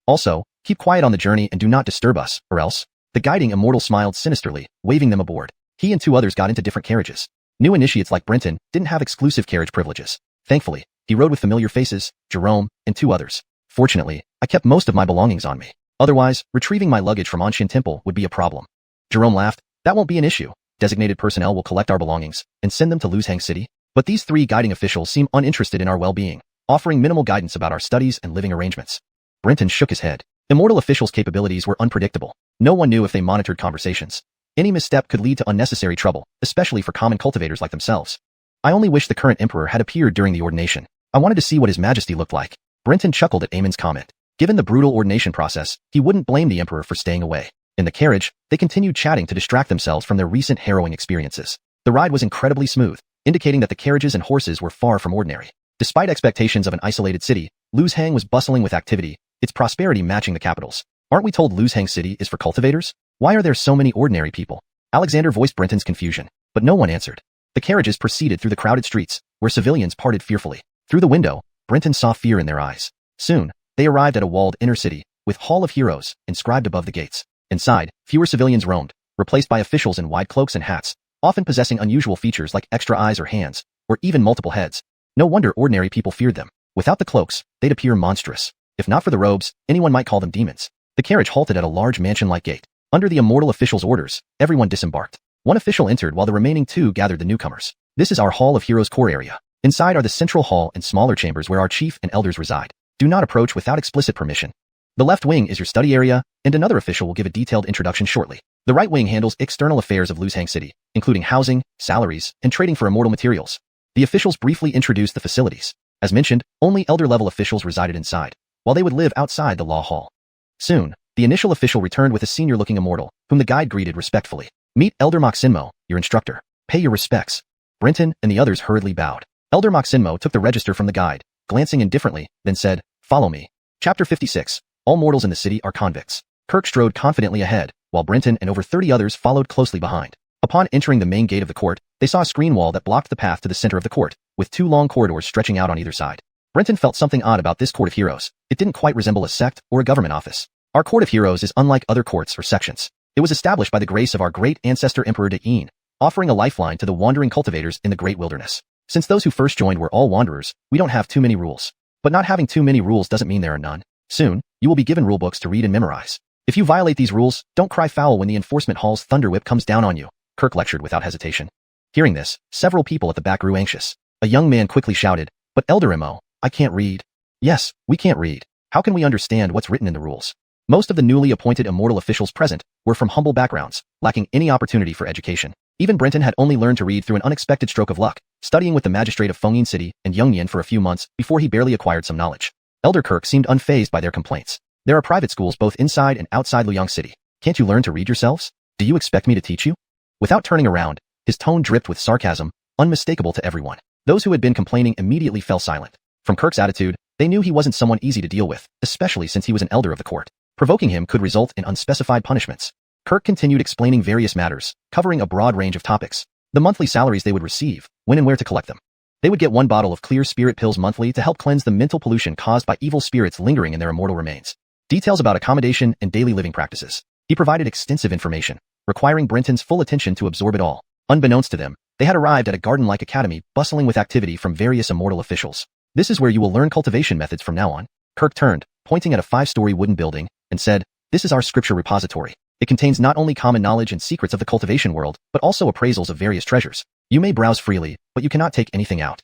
Also, keep quiet on the journey and do not disturb us, or else. The guiding immortal smiled sinisterly, waving them aboard. He and 2 others got into different carriages. New initiates like Brenton didn't have exclusive carriage privileges. Thankfully, he rode with familiar faces, Jerome, and 2 others. Fortunately, I kept most of my belongings on me. Otherwise, retrieving my luggage from Anshin Temple would be a problem. Jerome laughed. That won't be an issue. Designated personnel will collect our belongings and send them to Luoyang City. But these 3 guiding officials seem uninterested in our well-being, offering minimal guidance about our studies and living arrangements. Brenton shook his head. Immortal officials' capabilities were unpredictable. No one knew if they monitored conversations. Any misstep could lead to unnecessary trouble, especially for common cultivators like themselves. I only wish the current emperor had appeared during the ordination. I wanted to see what His Majesty looked like. Brenton chuckled at Amon's comment. Given the brutal ordination process, he wouldn't blame the emperor for staying away. In the carriage, they continued chatting to distract themselves from their recent harrowing experiences. The ride was incredibly smooth, indicating that the carriages and horses were far from ordinary. Despite expectations of an isolated city, Luzhang was bustling with activity, its prosperity matching the capital's. Aren't we told Luzhang City is for cultivators? Why are there so many ordinary people? Alexander voiced Brenton's confusion, but no one answered. The carriages proceeded through the crowded streets, where civilians parted fearfully. Through the window, Brenton saw fear in their eyes. Soon, they arrived at a walled inner city, with Hall of Heroes inscribed above the gates. Inside, fewer civilians roamed, replaced by officials in wide cloaks and hats, often possessing unusual features like extra eyes or hands, or even multiple heads. No wonder ordinary people feared them. Without the cloaks, they'd appear monstrous. If not for the robes, anyone might call them demons. The carriage halted at a large mansion-like gate. Under the Immortal official's orders, everyone disembarked. One official entered while the remaining two gathered the newcomers. This is our Hall of Heroes core area. Inside are the central hall and smaller chambers where our chief and elders reside. Do not approach without explicit permission. The left wing is your study area, and another official will give a detailed introduction shortly. The right wing handles external affairs of Luzhang City, including housing, salaries, and trading for immortal materials. The officials briefly introduced the facilities. As mentioned, only elder-level officials resided inside, while they would live outside the law hall. Soon, the initial official returned with a senior-looking immortal, whom the guide greeted respectfully. Meet Elder Maxinmo, your instructor. Pay your respects. Brenton and the others hurriedly bowed. Elder Maxinmo took the register from the guide, glancing indifferently, then said, "Follow me." Chapter 56. All mortals in the city are convicts. Kirk strode confidently ahead, while Brenton and over 30 others followed closely behind. Upon entering the main gate of the court, they saw a screen wall that blocked the path to the center of the court, with two long corridors stretching out on either side. Brenton felt something odd about this Court of Heroes. It didn't quite resemble a sect or a government office. Our Court of Heroes is unlike other courts or sections. It was established by the grace of our great ancestor Emperor De'in, offering a lifeline to the wandering cultivators in the great wilderness. Since those who first joined were all wanderers, we don't have too many rules. But not having too many rules doesn't mean there are none. Soon, you will be given rulebooks to read and memorize. If you violate these rules, don't cry foul when the enforcement hall's thunder whip comes down on you, Kirk lectured without hesitation. Hearing this, several people at the back grew anxious. A young man quickly shouted, "But Elder Mo, I can't read." "Yes, we can't read. How can we understand what's written in the rules?" Most of the newly appointed immortal officials present were from humble backgrounds, lacking any opportunity for education. Even Brenton had only learned to read through an unexpected stroke of luck, studying with the magistrate of Fengyin City and Yongnian for a few months before he barely acquired some knowledge. Elder Kirk seemed unfazed by their complaints. There are private schools both inside and outside Luoyang City. Can't you learn to read yourselves? Do you expect me to teach you? Without turning around, his tone dripped with sarcasm, unmistakable to everyone. Those who had been complaining immediately fell silent. From Kirk's attitude, they knew he wasn't someone easy to deal with, especially since he was an elder of the court. Provoking him could result in unspecified punishments. Kirk continued explaining various matters, covering a broad range of topics. The monthly salaries they would receive, when and where to collect them. They would get 1 bottle of clear spirit pills monthly to help cleanse the mental pollution caused by evil spirits lingering in their immortal remains. Details about accommodation and daily living practices. He provided extensive information, requiring Brenton's full attention to absorb it all. Unbeknownst to them, they had arrived at a garden-like academy bustling with activity from various immortal officials. "This is where you will learn cultivation methods from now on." Kirk turned, pointing at a 5-story wooden building, and said, "This is our scripture repository. It contains not only common knowledge and secrets of the cultivation world, but also appraisals of various treasures. You may browse freely, but you cannot take anything out."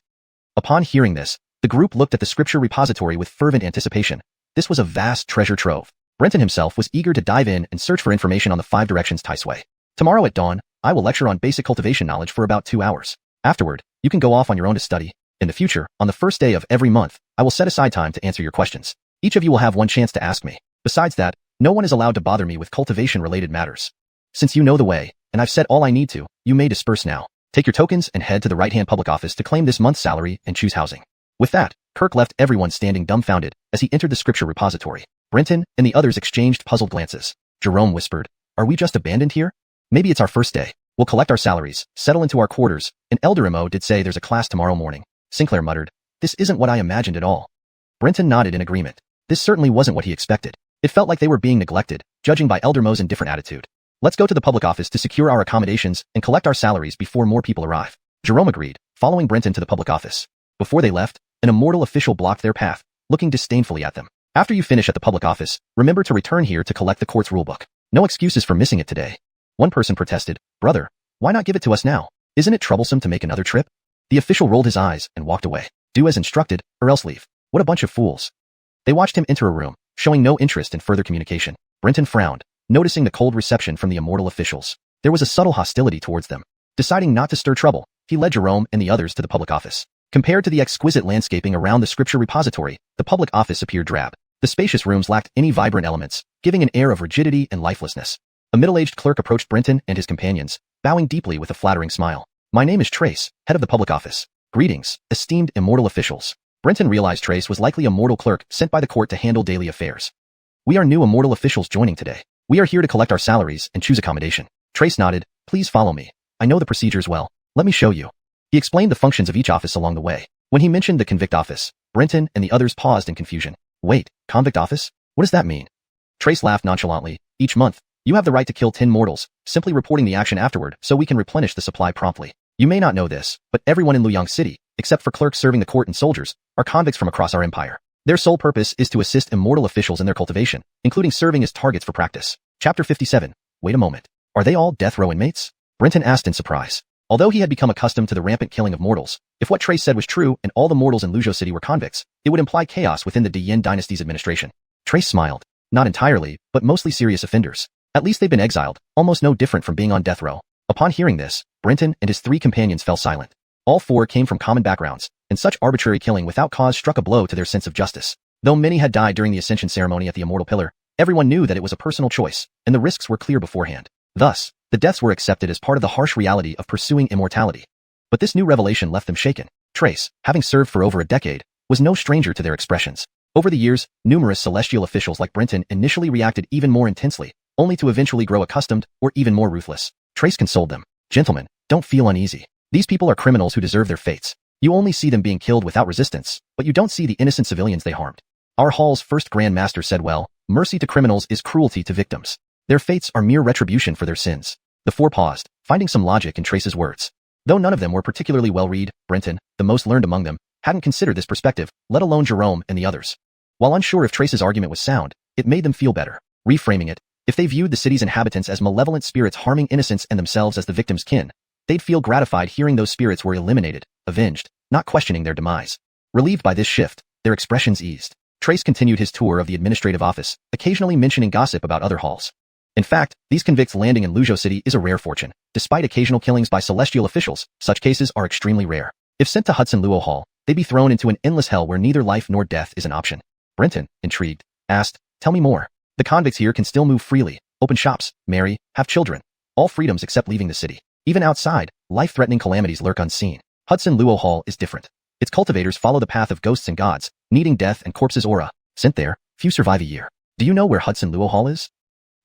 Upon hearing this, the group looked at the scripture repository with fervent anticipation. This was a vast treasure trove. Brenton himself was eager to dive in and search for information on the 5 Directions Tai Sui. "Tomorrow at dawn, I will lecture on basic cultivation knowledge for about 2 hours. Afterward, you can go off on your own to study. In the future, on the first day of every month, I will set aside time to answer your questions. Each of you will have 1 chance to ask me. Besides that, no one is allowed to bother me with cultivation-related matters. Since you know the way, and I've said all I need to, you may disperse now. Take your tokens and head to the right-hand public office to claim this month's salary and choose housing." With that, Kirk left everyone standing dumbfounded as he entered the scripture repository. Brenton and the others exchanged puzzled glances. Jerome whispered, "Are we just abandoned here? Maybe it's our first day. We'll collect our salaries, settle into our quarters, and Elder Mo did say there's a class tomorrow morning." Sinclair muttered, "This isn't what I imagined at all." Brenton nodded in agreement. This certainly wasn't what he expected. It felt like they were being neglected, judging by Elder Mo's indifferent attitude. "Let's go to the public office to secure our accommodations and collect our salaries before more people arrive." Jerome agreed, following Brenton to the public office. Before they left, an immortal official blocked their path, looking disdainfully at them. "After you finish at the public office, remember to return here to collect the court's rulebook. No excuses for missing it today." One person protested, "Brother, why not give it to us now? Isn't it troublesome to make another trip?" The official rolled his eyes and walked away. "Do as instructed, or else leave. What a bunch of fools." They watched him enter a room, showing no interest in further communication. Brenton frowned, noticing the cold reception from the immortal officials. There was a subtle hostility towards them. Deciding not to stir trouble, he led Jerome and the others to the public office. Compared to the exquisite landscaping around the scripture repository, the public office appeared drab. The spacious rooms lacked any vibrant elements, giving an air of rigidity and lifelessness. A middle-aged clerk approached Brenton and his companions, bowing deeply with a flattering smile. My name is Trace, head of the public office. Greetings, esteemed Immortal officials. Brenton realized Trace was likely a mortal clerk sent by the court to handle daily affairs. We are new Immortal officials joining today. We are here to collect our salaries and choose accommodation. Trace nodded. Please follow me. I know the procedures well. Let me show you. He explained the functions of each office along the way. When he mentioned the convict office, Brenton and the others paused in confusion. Wait, convict office? What does that mean? Trace laughed nonchalantly. Each month, you have the right to kill 10 mortals, simply reporting the action afterward so we can replenish the supply promptly. You may not know this, but everyone in Luoyang City, except for clerks serving the court and soldiers, are convicts from across our empire. Their sole purpose is to assist Immortal officials in their cultivation, including serving as targets for practice. Chapter 57. Wait a moment. Are they all death row inmates? Brenton asked in surprise. Although he had become accustomed to the rampant killing of mortals, if what Trace said was true and all the mortals in Luzhou City were convicts, it would imply chaos within the Diyin dynasty's administration. Trace smiled. Not entirely, but mostly serious offenders. At least they've been exiled, almost no different from being on death row. Upon hearing this, Brenton and his 3 companions fell silent. All 4 came from common backgrounds, and such arbitrary killing without cause struck a blow to their sense of justice. Though many had died during the ascension ceremony at the Immortal Pillar, everyone knew that it was a personal choice, and the risks were clear beforehand. Thus, the deaths were accepted as part of the harsh reality of pursuing immortality. But this new revelation left them shaken. Trace, having served for over a decade, was no stranger to their expressions. Over the years, numerous celestial officials like Brenton initially reacted even more intensely, only to eventually grow accustomed or even more ruthless. Trace consoled them. Gentlemen, don't feel uneasy. These people are criminals who deserve their fates. You only see them being killed without resistance, but you don't see the innocent civilians they harmed. Our hall's first Grand Master said well, mercy to criminals is cruelty to victims. Their fates are mere retribution for their sins. The 4 paused, finding some logic in Trace's words. Though none of them were particularly well-read, Brenton, the most learned among them, hadn't considered this perspective, let alone Jerome and the others. While unsure if Trace's argument was sound, it made them feel better. Reframing it, if they viewed the city's inhabitants as malevolent spirits harming innocents and themselves as the victim's kin, they'd feel gratified hearing those spirits were eliminated, avenged, not questioning their demise. Relieved by this shift, their expressions eased. Trace continued his tour of the administrative office, occasionally mentioning gossip about other halls. In fact, these convicts landing in Luzhou City is a rare fortune. Despite occasional killings by celestial officials, such cases are extremely rare. If sent to Hudson Luo Hall, they'd be thrown into an endless hell where neither life nor death is an option. Brenton, intrigued, asked, tell me more. The convicts here can still move freely, open shops, marry, have children. All freedoms except leaving the city. Even outside, life-threatening calamities lurk unseen. Hudson Luo Hall is different. Its cultivators follow the path of ghosts and gods, needing death and corpses aura. Sent there, few survive a year. Do you know where Hudson Luo Hall is?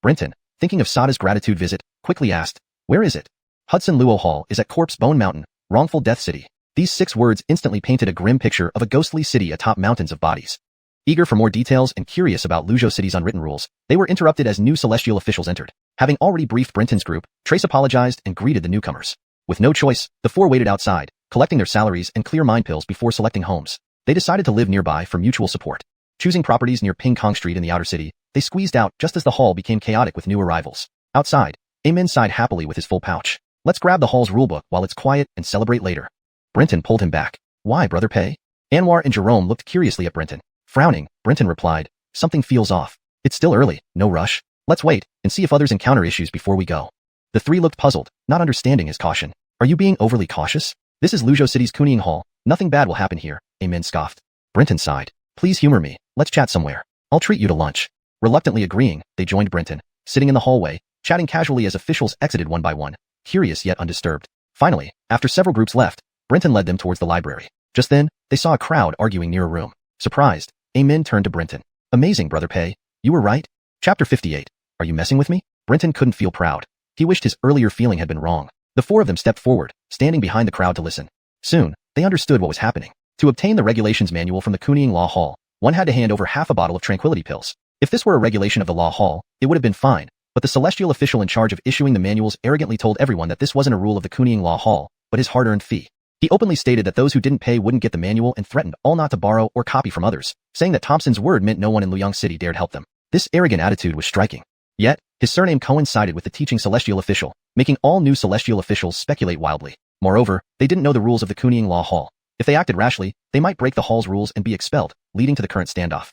Brenton, thinking of Sada's gratitude visit, quickly asked, where is it? Hudson Luo Hall is at Corpse Bone Mountain, Wrongful Death City. These 6 words instantly painted a grim picture of a ghostly city atop mountains of bodies. Eager for more details and curious about Luzhou City's unwritten rules, they were interrupted as new celestial officials entered. Having already briefed Brenton's group, Trace apologized and greeted the newcomers. With no choice, the 4 waited outside, collecting their salaries and clear mind pills before selecting homes. They decided to live nearby for mutual support. Choosing properties near Ping Kong Street in the outer city, they squeezed out just as the hall became chaotic with new arrivals. Outside, Amin sighed happily with his full pouch. Let's grab the hall's rulebook while it's quiet and celebrate later. Brenton pulled him back. Why, Brother Pei? Anwar and Jerome looked curiously at Brenton. Frowning, Brenton replied, something feels off. It's still early, no rush. Let's wait and see if others encounter issues before we go. The 3 looked puzzled, not understanding his caution. Are you being overly cautious? This is Luzhou City's Kuning Hall. Nothing bad will happen here, Amin scoffed. Brenton sighed. Please humor me. Let's chat somewhere. I'll treat you to lunch. Reluctantly agreeing, they joined Brenton, sitting in the hallway, chatting casually as officials exited one by one, curious yet undisturbed. Finally, after several groups left, Brenton led them towards the library. Just then, they saw a crowd arguing near a room. Surprised, Amin turned to Brenton. Amazing, Brother Pei. You were right. Chapter 58. Are you messing with me? Brenton couldn't feel proud. He wished his earlier feeling had been wrong. The 4 of them stepped forward, standing behind the crowd to listen. Soon, they understood what was happening. To obtain the regulations manual from the Kuning Law Hall, one had to hand over half a bottle of tranquility pills. If this were a regulation of the Law Hall, it would have been fine, but the celestial official in charge of issuing the manuals arrogantly told everyone that this wasn't a rule of the Kuning Law Hall, but his hard-earned fee. He openly stated that those who didn't pay wouldn't get the manual and threatened all not to borrow or copy from others, saying that Thompson's word meant no one in Luoyang City dared help them. This arrogant attitude was striking. Yet, his surname coincided with the teaching celestial official, making all new celestial officials speculate wildly. Moreover, they didn't know the rules of the Kuning Law Hall. If they acted rashly, they might break the hall's rules and be expelled, leading to the current standoff.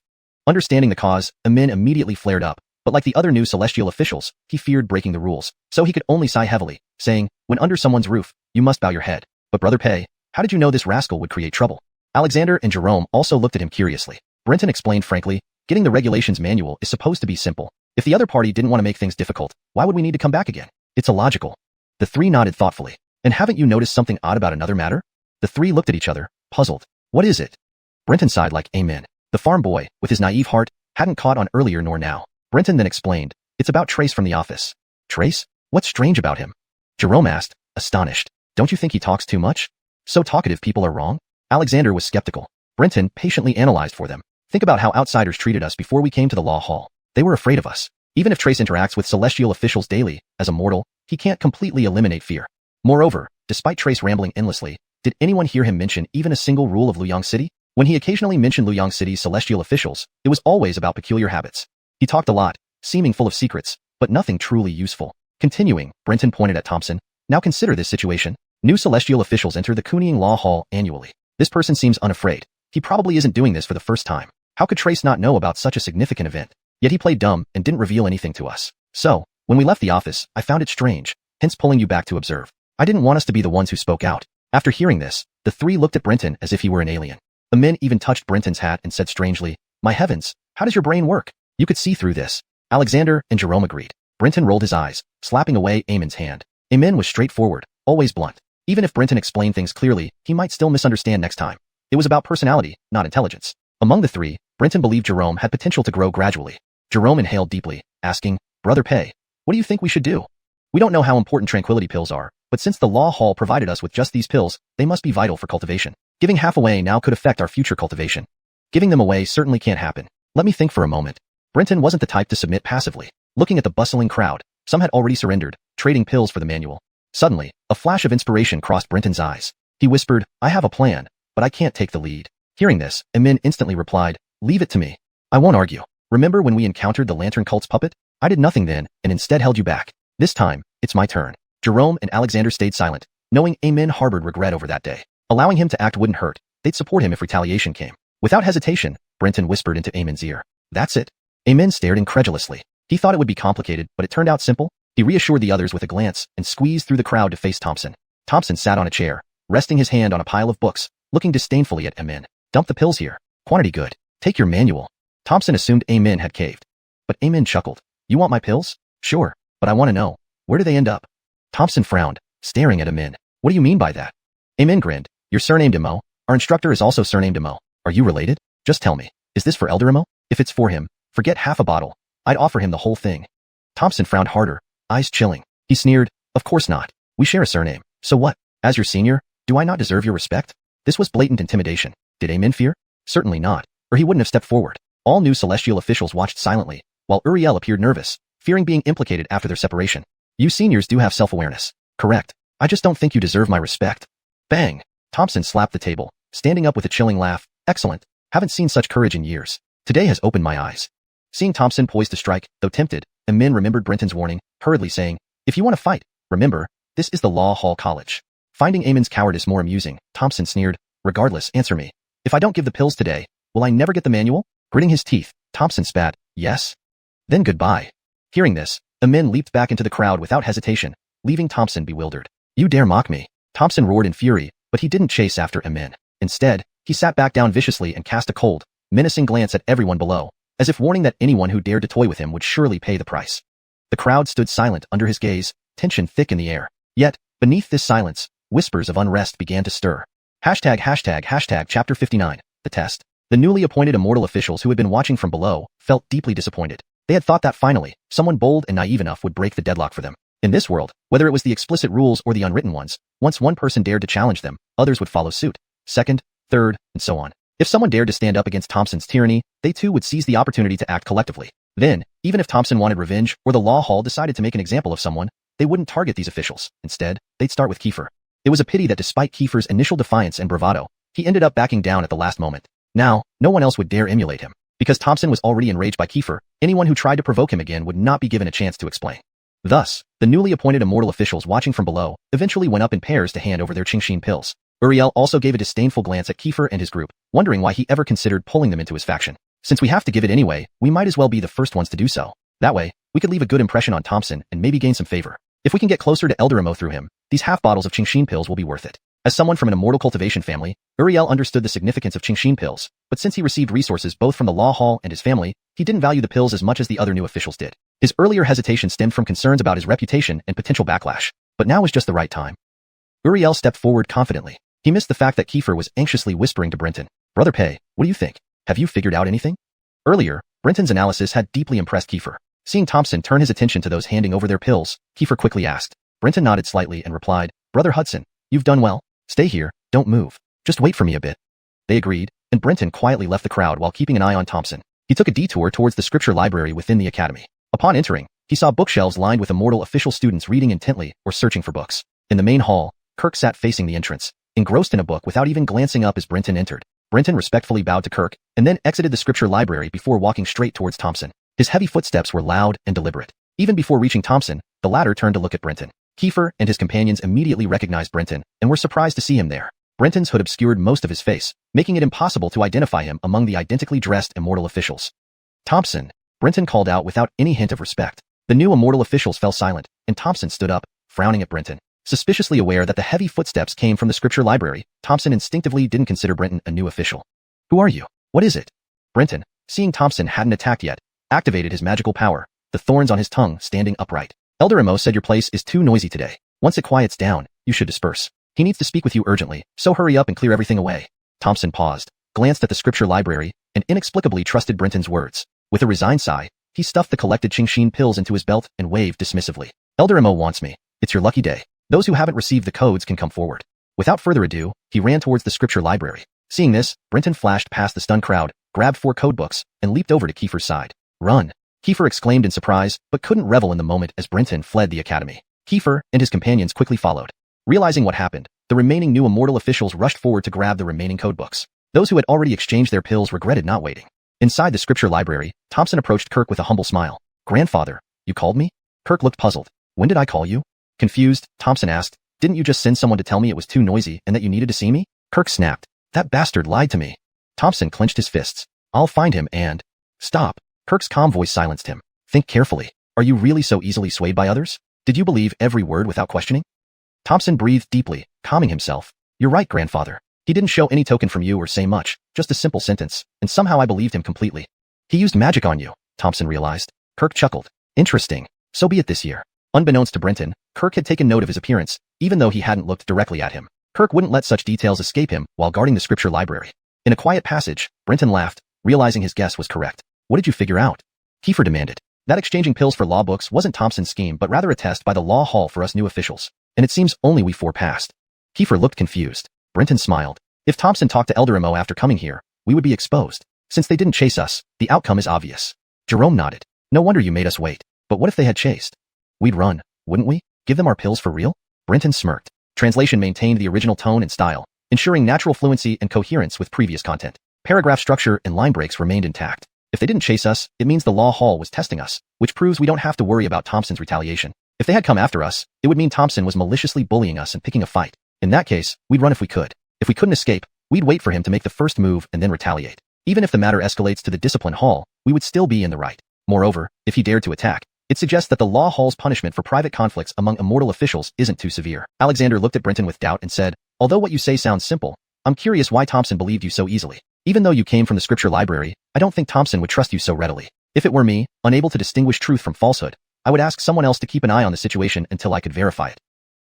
Understanding the cause, Amin immediately flared up, but like the other new celestial officials, he feared breaking the rules, so he could only sigh heavily, saying, when under someone's roof, you must bow your head. But Brother Pei, how did you know this rascal would create trouble? Alexander and Jerome also looked at him curiously. Brenton explained frankly, getting the regulations manual is supposed to be simple. If the other party didn't want to make things difficult, why would we need to come back again? It's illogical. The 3 nodded thoughtfully. And haven't you noticed something odd about another matter? The three looked at each other, puzzled. What is it? Brenton sighed like amen. The farm boy, with his naive heart, hadn't caught on earlier nor now. Brenton then explained, it's about Trace from the office. Trace? What's strange about him? Jerome asked, astonished. Don't you think he talks too much? So talkative people are wrong? Alexander was skeptical. Brenton patiently analyzed for them. Think about how outsiders treated us before we came to the law hall. They were afraid of us. Even if Trace interacts with celestial officials daily, as a mortal, he can't completely eliminate fear. Moreover, despite Trace rambling endlessly, did anyone hear him mention even a single rule of Luoyang City? When he occasionally mentioned Luoyang City's celestial officials, it was always about peculiar habits. He talked a lot, seeming full of secrets, but nothing truly useful. Continuing, Brenton pointed at Thompson. Now consider this situation. New celestial officials enter the Kunying Law Hall annually. This person seems unafraid. He probably isn't doing this for the first time. How could Trace not know about such a significant event? Yet he played dumb and didn't reveal anything to us. So, when we left the office, I found it strange, hence pulling you back to observe. I didn't want us to be the ones who spoke out. After hearing this, the three looked at Brenton as if he were an alien. The men even touched Brenton's hat and said strangely, my heavens, how does your brain work? You could see through this. Alexander and Jerome agreed. Brenton rolled his eyes, slapping away Eamon's hand. Eamon was straightforward, always blunt. Even if Brenton explained things clearly, he might still misunderstand next time. It was about personality, not intelligence. Among the three, Brenton believed Jerome had potential to grow gradually. Jerome inhaled deeply, asking, Brother Pei, what do you think we should do? We don't know how important tranquility pills are, but since the law hall provided us with just these pills, they must be vital for cultivation. Giving half away now could affect our future cultivation. Giving them away certainly can't happen. Let me think for a moment. Brenton wasn't the type to submit passively. Looking at the bustling crowd, some had already surrendered, trading pills for the manual. Suddenly, a flash of inspiration crossed Brenton's eyes. He whispered, I have a plan, but I can't take the lead. Hearing this, Emin instantly replied, leave it to me. I won't argue. Remember when we encountered the Lantern Cult's puppet? I did nothing then, and instead held you back. This time, it's my turn. Jerome and Alexander stayed silent, knowing Emin harbored regret over that day. Allowing him to act wouldn't hurt. They'd support him if retaliation came. Without hesitation, Brenton whispered into Eamon's ear. That's it. Eamon stared incredulously. He thought it would be complicated, but it turned out simple. He reassured the others with a glance and squeezed through the crowd to face Thompson. Thompson sat on a chair, resting his hand on a pile of books, looking disdainfully at Eamon. Dump the pills here. Quantity good. Take your manual. Thompson assumed Eamon had caved. But Eamon chuckled. You want my pills? Sure, but I want to know, where do they end up? Thompson frowned, staring at Eamon. What do you mean by that? Eamon grinned. You're surnamed Imo. Our instructor is also surnamed Imo. Are you related? Just tell me. Is this for Elder Imo? If it's for him, forget half a bottle. I'd offer him the whole thing. Thompson frowned harder, eyes chilling. He sneered, of course not. We share a surname. So what? As your senior, do I not deserve your respect? This was blatant intimidation. Did Eamon fear? Certainly not, or he wouldn't have stepped forward. All new celestial officials watched silently, while Uriel appeared nervous, fearing being implicated after their separation. You seniors do have self-awareness. Correct. I just don't think you deserve my respect. Bang! Thompson slapped the table, standing up with a chilling laugh. Excellent. Haven't seen such courage in years. Today has opened my eyes. Seeing Thompson poised to strike, though tempted, Emin remembered Brenton's warning, hurriedly saying, if you want to fight, remember, this is the Law Hall College. Finding Eamon's cowardice more amusing, Thompson sneered, regardless, answer me. If I don't give the pills today, will I never get the manual? Gritting his teeth, Thompson spat, yes? Then goodbye. Hearing this, Emin leaped back into the crowd without hesitation, leaving Thompson bewildered. You dare mock me? Thompson roared in fury, but he didn't chase after Emin. Instead, he sat back down viciously and cast a cold, menacing glance at everyone below, as if warning that anyone who dared to toy with him would surely pay the price. The crowd stood silent under his gaze, tension thick in the air. Yet, beneath this silence, whispers of unrest began to stir. Chapter 59, The Test. The newly appointed Immortal officials who had been watching from below felt deeply disappointed. They had thought that finally, someone bold and naive enough would break the deadlock for them. In this world, whether it was the explicit rules or the unwritten ones, once one person dared to challenge them, others would follow suit. Second, third, and so on. If someone dared to stand up against Thompson's tyranny, they too would seize the opportunity to act collectively. Then, even if Thompson wanted revenge or the Law Hall decided to make an example of someone, they wouldn't target these officials. Instead, they'd start with Kiefer. It was a pity that despite Kiefer's initial defiance and bravado, he ended up backing down at the last moment. Now, no one else would dare emulate him. Because Thompson was already enraged by Kiefer, anyone who tried to provoke him again would not be given a chance to explain. Thus, the newly appointed Immortal officials watching from below eventually went up in pairs to hand over their xiuxian pills. Uriel also gave a disdainful glance at Kiefer and his group, wondering why he ever considered pulling them into his faction. Since we have to give it anyway, we might as well be the first ones to do so. That way, we could leave a good impression on Thompson and maybe gain some favor. If we can get closer to Elder Imo through him, these half bottles of xiuxian pills will be worth it. As someone from an immortal cultivation family, Uriel understood the significance of xiuxian pills, but since he received resources both from the Law Hall and his family, he didn't value the pills as much as the other new officials did. His earlier hesitation stemmed from concerns about his reputation and potential backlash, but now was just the right time. Uriel stepped forward confidently. He missed the fact that Kiefer was anxiously whispering to Brenton. Brother Pei, what do you think? Have you figured out anything? Earlier, Brenton's analysis had deeply impressed Kiefer. Seeing Thompson turn his attention to those handing over their pills, Kiefer quickly asked. Brenton nodded slightly and replied, Brother Hudson, you've done well. Stay here, don't move. Just wait for me a bit. They agreed, and Brenton quietly left the crowd while keeping an eye on Thompson. He took a detour towards the scripture library within the academy. Upon entering, he saw bookshelves lined with Immortal official students reading intently or searching for books. In the main hall, Kirk sat facing the entrance, engrossed in a book without even glancing up as Brenton entered. Brenton respectfully bowed to Kirk, and then exited the scripture library before walking straight towards Thompson. His heavy footsteps were loud and deliberate. Even before reaching Thompson, the latter turned to look at Brenton. Kiefer and his companions immediately recognized Brenton, and were surprised to see him there. Brenton's hood obscured most of his face, making it impossible to identify him among the identically dressed Immortal officials. Thompson, Brenton called out without any hint of respect. The new Immortal officials fell silent, and Thompson stood up, frowning at Brenton. Suspiciously aware that the heavy footsteps came from the scripture library, Thompson instinctively didn't consider Brenton a new official. Who are you? What is it? Brenton, seeing Thompson hadn't attacked yet, activated his magical power, the thorns on his tongue standing upright. Elder Imo said your place is too noisy today. Once it quiets down, you should disperse. He needs to speak with you urgently, so hurry up and clear everything away. Thompson paused, glanced at the scripture library, and inexplicably trusted Brenton's words. With a resigned sigh, he stuffed the collected xiuxian pills into his belt and waved dismissively. Elder Imo wants me. It's your lucky day. Those who haven't received the codes can come forward. Without further ado, he ran towards the scripture library. Seeing this, Brenton flashed past the stunned crowd, grabbed 4 codebooks, and leaped over to Kiefer's side. Run! Kiefer exclaimed in surprise, but couldn't revel in the moment as Brenton fled the academy. Kiefer and his companions quickly followed. Realizing what happened, the remaining new Immortal officials rushed forward to grab the remaining codebooks. Those who had already exchanged their pills regretted not waiting. Inside the scripture library, Thompson approached Kirk with a humble smile. Grandfather, you called me? Kirk looked puzzled. When did I call you? Confused, Thompson asked, didn't you just send someone to tell me it was too noisy and that you needed to see me? Kirk snapped. That bastard lied to me. Thompson clenched his fists. I'll find him and... Stop. Kirk's calm voice silenced him. Think carefully. Are you really so easily swayed by others? Did you believe every word without questioning? Thompson breathed deeply, calming himself. You're right, grandfather. He didn't show any token from you or say much, just a simple sentence, and somehow I believed him completely. He used magic on you, Thompson realized. Kirk chuckled. Interesting. So be it this year. Unbeknownst to Brenton, Kirk had taken note of his appearance, even though he hadn't looked directly at him. Kirk wouldn't let such details escape him while guarding the scripture library. In a quiet passage, Brenton laughed, realizing his guess was correct. What did you figure out? Kiefer demanded. That exchanging pills for law books wasn't Thompson's scheme but rather a test by the law hall for us new officials. And it seems only we 4 passed. Kiefer looked confused. Brenton smiled. If Thompson talked to Elder Imo after coming here, we would be exposed. Since they didn't chase us, the outcome is obvious. Jerome nodded. No wonder you made us wait. But what if they had chased? We'd run, wouldn't we? Give them our pills for real? Brenton smirked. Translation maintained the original tone and style, ensuring natural fluency and coherence with previous content. Paragraph structure and line breaks remained intact. If they didn't chase us, it means the law hall was testing us, which proves we don't have to worry about Thompson's retaliation. If they had come after us, it would mean Thompson was maliciously bullying us and picking a fight. In that case, we'd run if we could. If we couldn't escape, we'd wait for him to make the first move and then retaliate. Even if the matter escalates to the discipline hall, we would still be in the right. Moreover, if he dared to attack, it suggests that the law hall's punishment for private conflicts among Immortal officials isn't too severe. Alexander looked at Brenton with doubt and said, although what you say sounds simple, I'm curious why Thompson believed you so easily. Even though you came from the scripture library, I don't think Thompson would trust you so readily. If it were me, unable to distinguish truth from falsehood, I would ask someone else to keep an eye on the situation until I could verify it.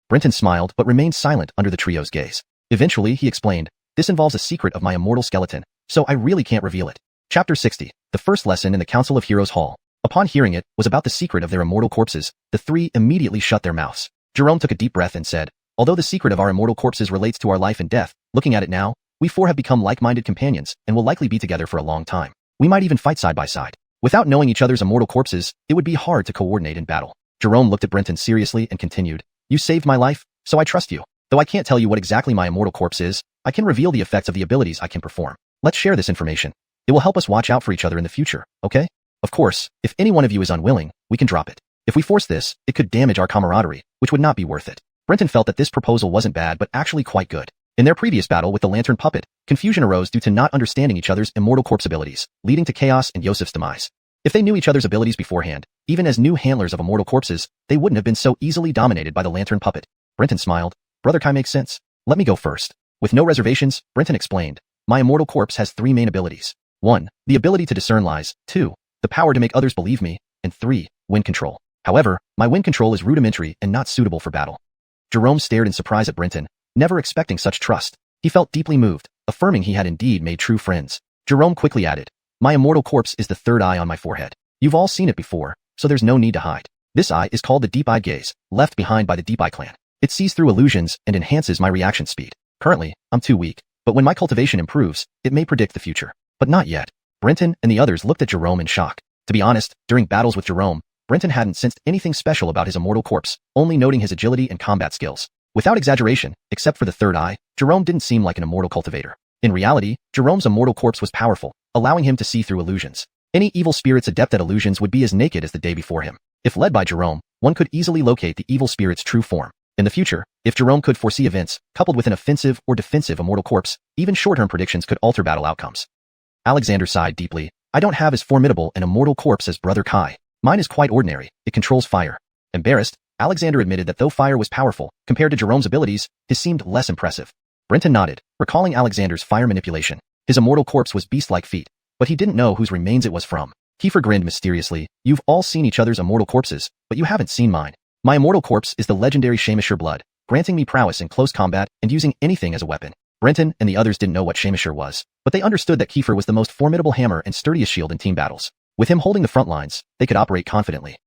Brenton smiled but remained silent under the trio's gaze. Eventually, he explained, this involves a secret of my immortal skeleton, so I really can't reveal it. Chapter 60, the first lesson in the Council of Heroes Hall. Upon hearing it was about the secret of their immortal corpses, the 3 immediately shut their mouths. Jerome took a deep breath and said, although the secret of our immortal corpses relates to our life and death, looking at it now, we 4 have become like-minded companions and will likely be together for a long time. We might even fight side by side. Without knowing each other's immortal corpses, it would be hard to coordinate in battle. Jerome looked at Brenton seriously and continued, you saved my life, so I trust you. Though I can't tell you what exactly my immortal corpse is, I can reveal the effects of the abilities I can perform. Let's share this information. It will help us watch out for each other in the future, okay? Of course, if any one of you is unwilling, we can drop it. If we force this, it could damage our camaraderie, which would not be worth it. Brenton felt that this proposal wasn't bad but actually quite good. In their previous battle with the lantern puppet, confusion arose due to not understanding each other's immortal corpse abilities, leading to chaos and Yosef's demise. If they knew each other's abilities beforehand, even as new handlers of immortal corpses, they wouldn't have been so easily dominated by the lantern puppet. Brenton smiled. Brother Kai makes sense. Let me go first. With no reservations, Brenton explained. My immortal corpse has 3 main abilities. 1. The ability to discern lies. 2. The power to make others believe me. And 3. Wind control. However, my wind control is rudimentary and not suitable for battle. Jerome stared in surprise at Brenton, never expecting such trust. He felt deeply moved, affirming he had indeed made true friends. Jerome quickly added, "My immortal corpse is the third eye on my forehead. You've all seen it before, so there's no need to hide. This eye is called the deep-eyed gaze, left behind by the deep-eye clan. It sees through illusions and enhances my reaction speed. Currently, I'm too weak, but when my cultivation improves, it may predict the future. But not yet." Brenton and the others looked at Jerome in shock. To be honest, during battles with Jerome, Brenton hadn't sensed anything special about his immortal corpse, only noting his agility and combat skills. Without exaggeration, except for the third eye, Jerome didn't seem like an immortal cultivator. In reality, Jerome's immortal corpse was powerful, allowing him to see through illusions. Any evil spirits adept at illusions would be as naked as the day before him. If led by Jerome, one could easily locate the evil spirit's true form. In the future, if Jerome could foresee events, coupled with an offensive or defensive immortal corpse, even short-term predictions could alter battle outcomes. Alexander sighed deeply. "I don't have as formidable an immortal corpse as Brother Kai. Mine is quite ordinary, it controls fire." Embarrassed, Alexander admitted that though fire was powerful, compared to Jerome's abilities, his seemed less impressive. Brenton nodded, recalling Alexander's fire manipulation. His immortal corpse was beast-like feat, but he didn't know whose remains it was from. Kiefer grinned mysteriously. "You've all seen each other's immortal corpses, but you haven't seen mine. My immortal corpse is the legendary xiuxian blood, granting me prowess in close combat and using anything as a weapon." Brenton and the others didn't know what xiuxian was, but they understood that Kiefer was the most formidable hammer and sturdiest shield in team battles. With him holding the front lines, they could operate confidently.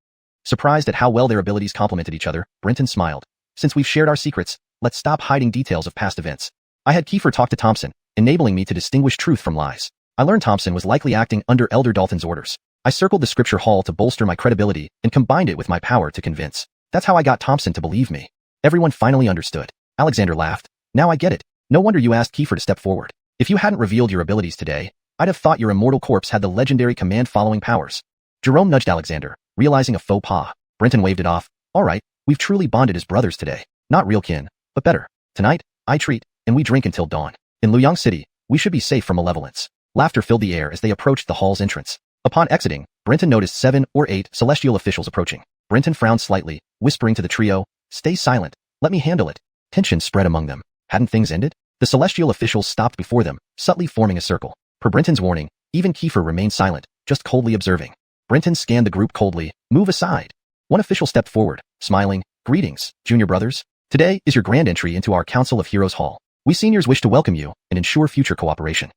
Surprised at how well their abilities complemented each other, Brenton smiled. "Since we've shared our secrets, let's stop hiding details of past events." I had Kiefer talk to Thompson, enabling me to distinguish truth from lies. I learned Thompson was likely acting under Elder Dalton's orders. I circled the scripture hall to bolster my credibility and combined it with my power to convince. That's how I got Thompson to believe me. Everyone finally understood. Alexander laughed. "Now I get it. No wonder you asked Kiefer to step forward. If you hadn't revealed your abilities today, I'd have thought your immortal corpse had the legendary command-following powers." Jerome nudged Alexander, realizing a faux pas. Brenton waved it off. "All right, we've truly bonded as brothers today. Not real kin, but better. Tonight, I treat, and we drink until dawn. In Luoyang City, we should be safe from malevolence." Laughter filled the air as they approached the hall's entrance. Upon exiting, Brenton noticed 7 or 8 celestial officials approaching. Brenton frowned slightly, whispering to the trio, "Stay silent. Let me handle it." Tension spread among them. Hadn't things ended? The celestial officials stopped before them, subtly forming a circle. Per Brenton's warning, even Kiefer remained silent, just coldly observing. Brenton scanned the group coldly. "Move aside." One official stepped forward, smiling. "Greetings, junior brothers. Today is your grand entry into our Council of Heroes Hall. We seniors wish to welcome you and ensure future cooperation."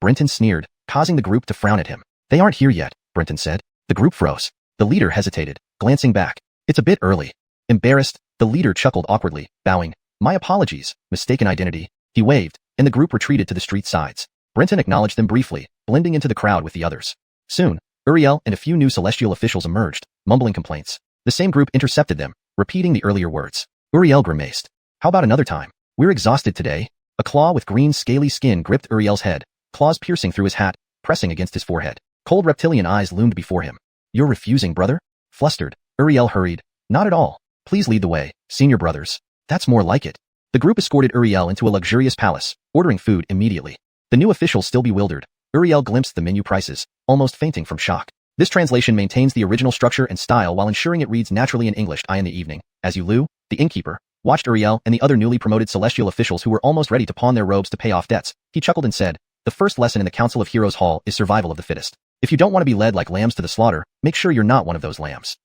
Brenton sneered, causing the group to frown at him. "They aren't here yet," Brenton said. The group froze. The leader hesitated, glancing back. "It's a bit early." Embarrassed, the leader chuckled awkwardly, bowing. "My apologies, mistaken identity." He waved, and the group retreated to the street sides. Brenton acknowledged them briefly, blending into the crowd with the others. Soon, Uriel and a few new celestial officials emerged, mumbling complaints. The same group intercepted them, repeating the earlier words. Uriel grimaced. "How about another time? We're exhausted today." A claw with green scaly skin gripped Uriel's head, claws piercing through his hat, pressing against his forehead. Cold reptilian eyes loomed before him. "You're refusing, brother?" Flustered, Uriel hurried. "Not at all. Please lead the way, senior brothers." "That's more like it." The group escorted Uriel into a luxurious palace, ordering food immediately. The new officials still bewildered. Uriel glimpsed the menu prices, almost fainting from shock. This translation maintains the original structure and style while ensuring it reads naturally in English. In the evening, as Lu, the innkeeper, watched Uriel and the other newly promoted celestial officials who were almost ready to pawn their robes to pay off debts, he chuckled and said, "The first lesson in the Council of Heroes Hall is survival of the fittest. If you don't want to be led like lambs to the slaughter, make sure you're not one of those lambs."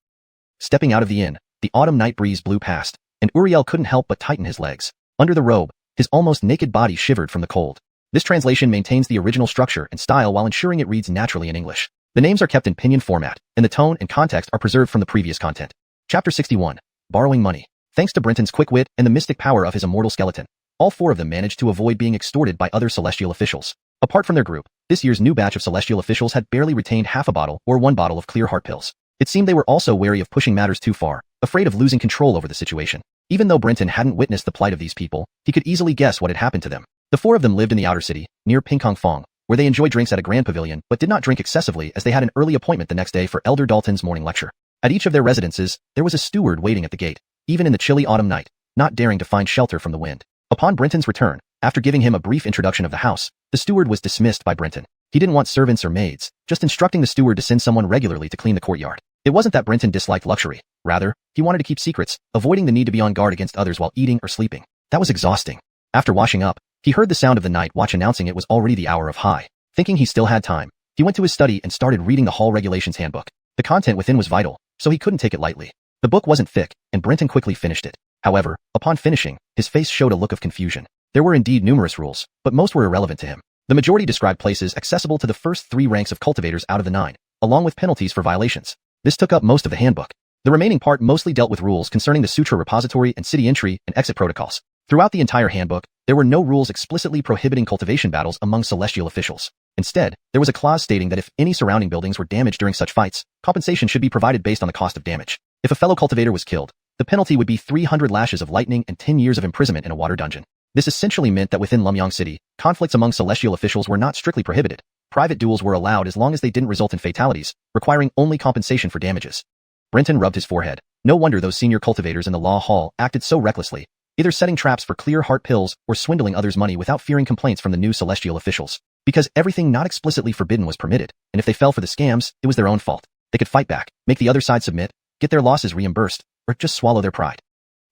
Stepping out of the inn, the autumn night breeze blew past, and Uriel couldn't help but tighten his legs. Under the robe, his almost naked body shivered from the cold. This translation maintains the original structure and style while ensuring it reads naturally in English. The names are kept in pinyin format, and the tone and context are preserved from the previous content. Chapter 61. Borrowing Money. Thanks to Brenton's quick wit and the mystic power of his immortal skeleton, all 4 of them managed to avoid being extorted by other celestial officials. Apart from their group, this year's new batch of celestial officials had barely retained half a bottle or 1 bottle of clear heart pills. It seemed they were also wary of pushing matters too far, afraid of losing control over the situation. Even though Brenton hadn't witnessed the plight of these people, he could easily guess what had happened to them. The 4 of them lived in the outer city, near Pingkong Fong, where they enjoyed drinks at a grand pavilion but did not drink excessively as they had an early appointment the next day for Elder Dalton's morning lecture. At each of their residences, there was a steward waiting at the gate, even in the chilly autumn night, not daring to find shelter from the wind. Upon Brenton's return, after giving him a brief introduction of the house, the steward was dismissed by Brenton. He didn't want servants or maids, just instructing the steward to send someone regularly to clean the courtyard. It wasn't that Brenton disliked luxury. Rather, he wanted to keep secrets, avoiding the need to be on guard against others while eating or sleeping. That was exhausting. After washing up, he heard the sound of the night watch announcing it was already the hour of high. Thinking he still had time, he went to his study and started reading the Hall Regulations Handbook. The content within was vital, so he couldn't take it lightly. The book wasn't thick, and Brenton quickly finished it. However, upon finishing, his face showed a look of confusion. There were indeed numerous rules, but most were irrelevant to him. The majority described places accessible to the first 3 ranks of cultivators out of the 9, along with penalties for violations. This took up most of the handbook. The remaining part mostly dealt with rules concerning the sutra repository and city entry and exit protocols. Throughout the entire handbook, there were no rules explicitly prohibiting cultivation battles among celestial officials. Instead, there was a clause stating that if any surrounding buildings were damaged during such fights, compensation should be provided based on the cost of damage. If a fellow cultivator was killed, the penalty would be 300 lashes of lightning and 10 years of imprisonment in a water dungeon. This essentially meant that within Lumyang City, conflicts among celestial officials were not strictly prohibited. Private duels were allowed as long as they didn't result in fatalities, requiring only compensation for damages. Brenton rubbed his forehead. No wonder those senior cultivators in the law hall acted so recklessly, either setting traps for clear heart pills or swindling others' money without fearing complaints from the new celestial officials. Because everything not explicitly forbidden was permitted, and if they fell for the scams, it was their own fault. They could fight back, make the other side submit, get their losses reimbursed, or just swallow their pride.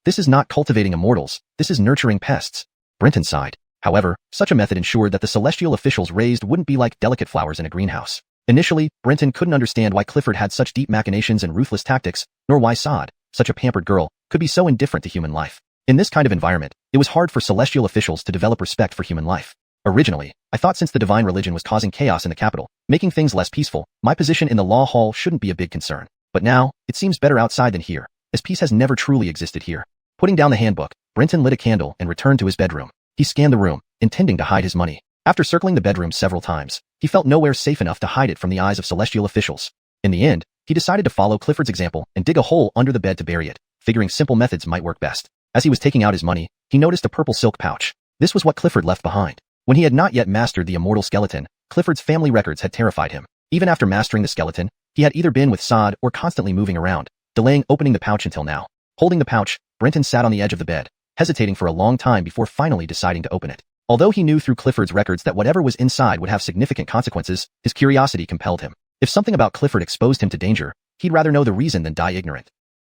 This is not cultivating immortals, this is nurturing pests. Brenton sighed. However, such a method ensured that the celestial officials raised wouldn't be like delicate flowers in a greenhouse. Initially, Brenton couldn't understand why Clifford had such deep machinations and ruthless tactics, nor why Sod, such a pampered girl, could be so indifferent to human life. In this kind of environment, it was hard for celestial officials to develop respect for human life. Originally, I thought since the divine religion was causing chaos in the capital, making things less peaceful, my position in the law hall shouldn't be a big concern. But now, it seems better outside than here, as peace has never truly existed here. Putting down the handbook, Brenton lit a candle and returned to his bedroom. He scanned the room, intending to hide his money. After circling the bedroom several times, he felt nowhere safe enough to hide it from the eyes of celestial officials. In the end, he decided to follow Clifford's example and dig a hole under the bed to bury it, figuring simple methods might work best. As he was taking out his money, he noticed a purple silk pouch. This was what Clifford left behind. When he had not yet mastered the immortal skeleton, Clifford's family records had terrified him. Even after mastering the skeleton, he had either been with Sod or constantly moving around, delaying opening the pouch until now. Holding the pouch, Brenton sat on the edge of the bed, hesitating for a long time before finally deciding to open it. Although he knew through Clifford's records that whatever was inside would have significant consequences, his curiosity compelled him. If something about Clifford exposed him to danger, he'd rather know the reason than die ignorant.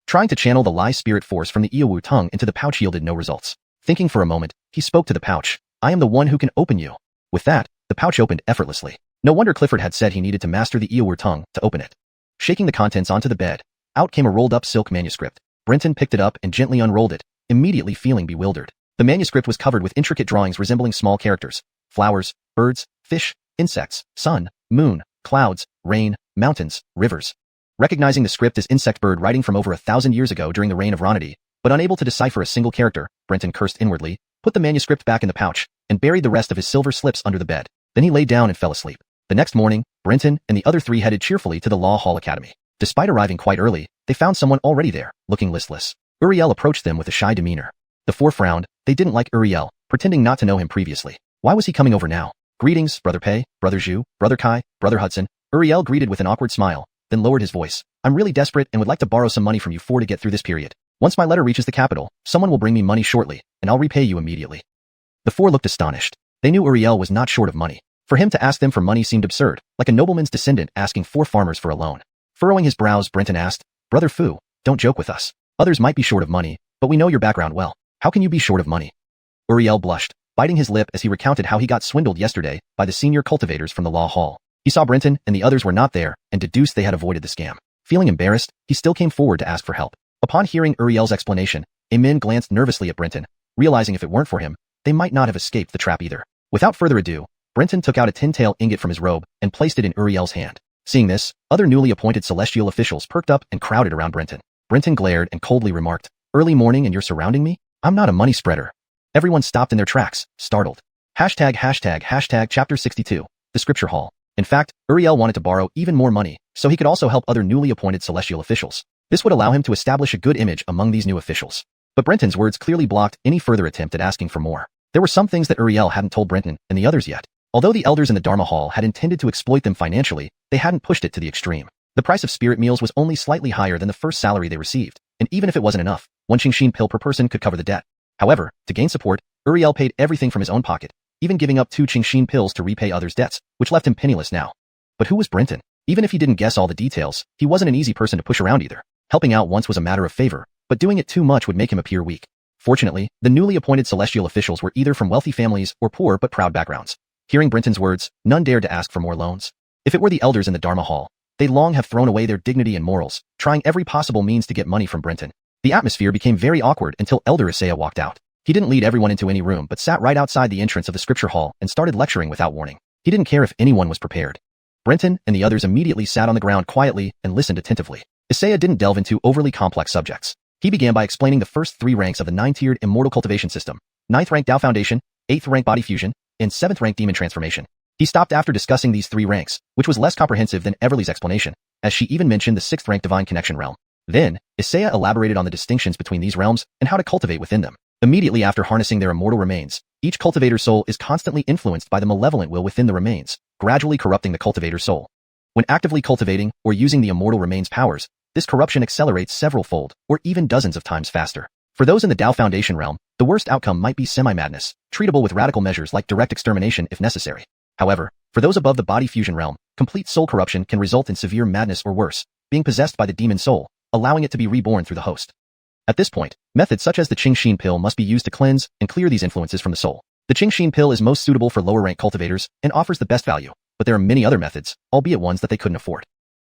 Trying to channel the lie spirit force from the Iowu tongue into the pouch yielded no results. Thinking for a moment, he spoke to the pouch. I am the one who can open you. With that, the pouch opened effortlessly. No wonder Clifford had said he needed to master the Iowu tongue to open it. Shaking the contents onto the bed, out came a rolled-up silk manuscript. Brenton picked it up and gently unrolled it, immediately feeling bewildered. The manuscript was covered with intricate drawings resembling small characters: flowers, birds, fish, insects, sun, moon, clouds, rain, mountains, rivers. Recognizing the script as insect bird writing from over 1,000 years ago during the reign of Ronity, but unable to decipher a single character, Brenton cursed inwardly, put the manuscript back in the pouch, and buried the rest of his silver slips under the bed. Then he lay down and fell asleep. The next morning, Brenton and the other 3 headed cheerfully to the Law Hall Academy. Despite arriving quite early, they found someone already there, looking listless. Uriel approached them with a shy demeanor. The 4 frowned. They didn't like Uriel, pretending not to know him previously. Why was he coming over now? Greetings, Brother Pei, Brother Zhu, Brother Kai, Brother Hudson. Uriel greeted with an awkward smile, then lowered his voice. I'm really desperate and would like to borrow some money from you 4 to get through this period. Once my letter reaches the capital, someone will bring me money shortly, and I'll repay you immediately. The 4 looked astonished. They knew Uriel was not short of money. For him to ask them for money seemed absurd, like a nobleman's descendant asking 4 farmers for a loan. Furrowing his brows, Brenton asked, Brother Fu, don't joke with us. Others might be short of money, but we know your background well. How can you be short of money? Uriel blushed, biting his lip as he recounted how he got swindled yesterday by the senior cultivators from the Law Hall. He saw Brenton and the others were not there and deduced they had avoided the scam. Feeling embarrassed, he still came forward to ask for help. Upon hearing Uriel's explanation, Amin glanced nervously at Brenton, realizing if it weren't for him, they might not have escaped the trap either. Without further ado, Brenton took out a tin-tail ingot from his robe and placed it in Uriel's hand. Seeing this, other newly appointed celestial officials perked up and crowded around Brenton. Brenton glared and coldly remarked, Early morning and you're surrounding me? I'm not a money spreader. Everyone stopped in their tracks, startled. Hashtag chapter 62, the scripture hall. In fact, Uriel wanted to borrow even more money, so he could also help other newly appointed celestial officials. This would allow him to establish a good image among these new officials. But Brenton's words clearly blocked any further attempt at asking for more. There were some things that Uriel hadn't told Brenton and the others yet. Although the elders in the Dharma Hall had intended to exploit them financially, they hadn't pushed it to the extreme. The price of spirit meals was only slightly higher than the first salary they received, and even if it wasn't enough, 1 xiuxian pill per person could cover the debt. However, to gain support, Uriel paid everything from his own pocket, even giving up 2 xiuxian pills to repay others' debts, which left him penniless now. But who was Brenton? Even if he didn't guess all the details, he wasn't an easy person to push around either. Helping out once was a matter of favor, but doing it too much would make him appear weak. Fortunately, the newly appointed celestial officials were either from wealthy families or poor but proud backgrounds. Hearing Brenton's words, none dared to ask for more loans. If it were the elders in the Dharma Hall, they'd long have thrown away their dignity and morals, trying every possible means to get money from Brenton. The atmosphere became very awkward until Elder Isaiah walked out. He didn't lead everyone into any room but sat right outside the entrance of the scripture hall and started lecturing without warning. He didn't care if anyone was prepared. Brenton and the others immediately sat on the ground quietly and listened attentively. Isaiah didn't delve into overly complex subjects. He began by explaining the first 3 ranks of the 9-tiered Immortal cultivation system: 9th rank Dao Foundation, 8th rank Body Fusion, and 7th rank Demon Transformation. He stopped after discussing these 3 ranks, which was less comprehensive than Everly's explanation, as she even mentioned the 6th rank Divine Connection realm. Then, Isaiah elaborated on the distinctions between these realms and how to cultivate within them. Immediately after harnessing their immortal remains, each cultivator's soul is constantly influenced by the malevolent will within the remains, gradually corrupting the cultivator's soul. When actively cultivating or using the immortal remains powers, this corruption accelerates several-fold, or even dozens of times faster. For those in the Dao Foundation realm, the worst outcome might be semi-madness, treatable with radical measures like direct extermination if necessary. However, for those above the Body Fusion realm, complete soul corruption can result in severe madness or worse, being possessed by the demon soul, allowing it to be reborn through the host. At this point, methods such as the xiuxian pill must be used to cleanse and clear these influences from the soul. The xiuxian pill is most suitable for lower rank cultivators and offers the best value, but there are many other methods, albeit ones that they couldn't afford.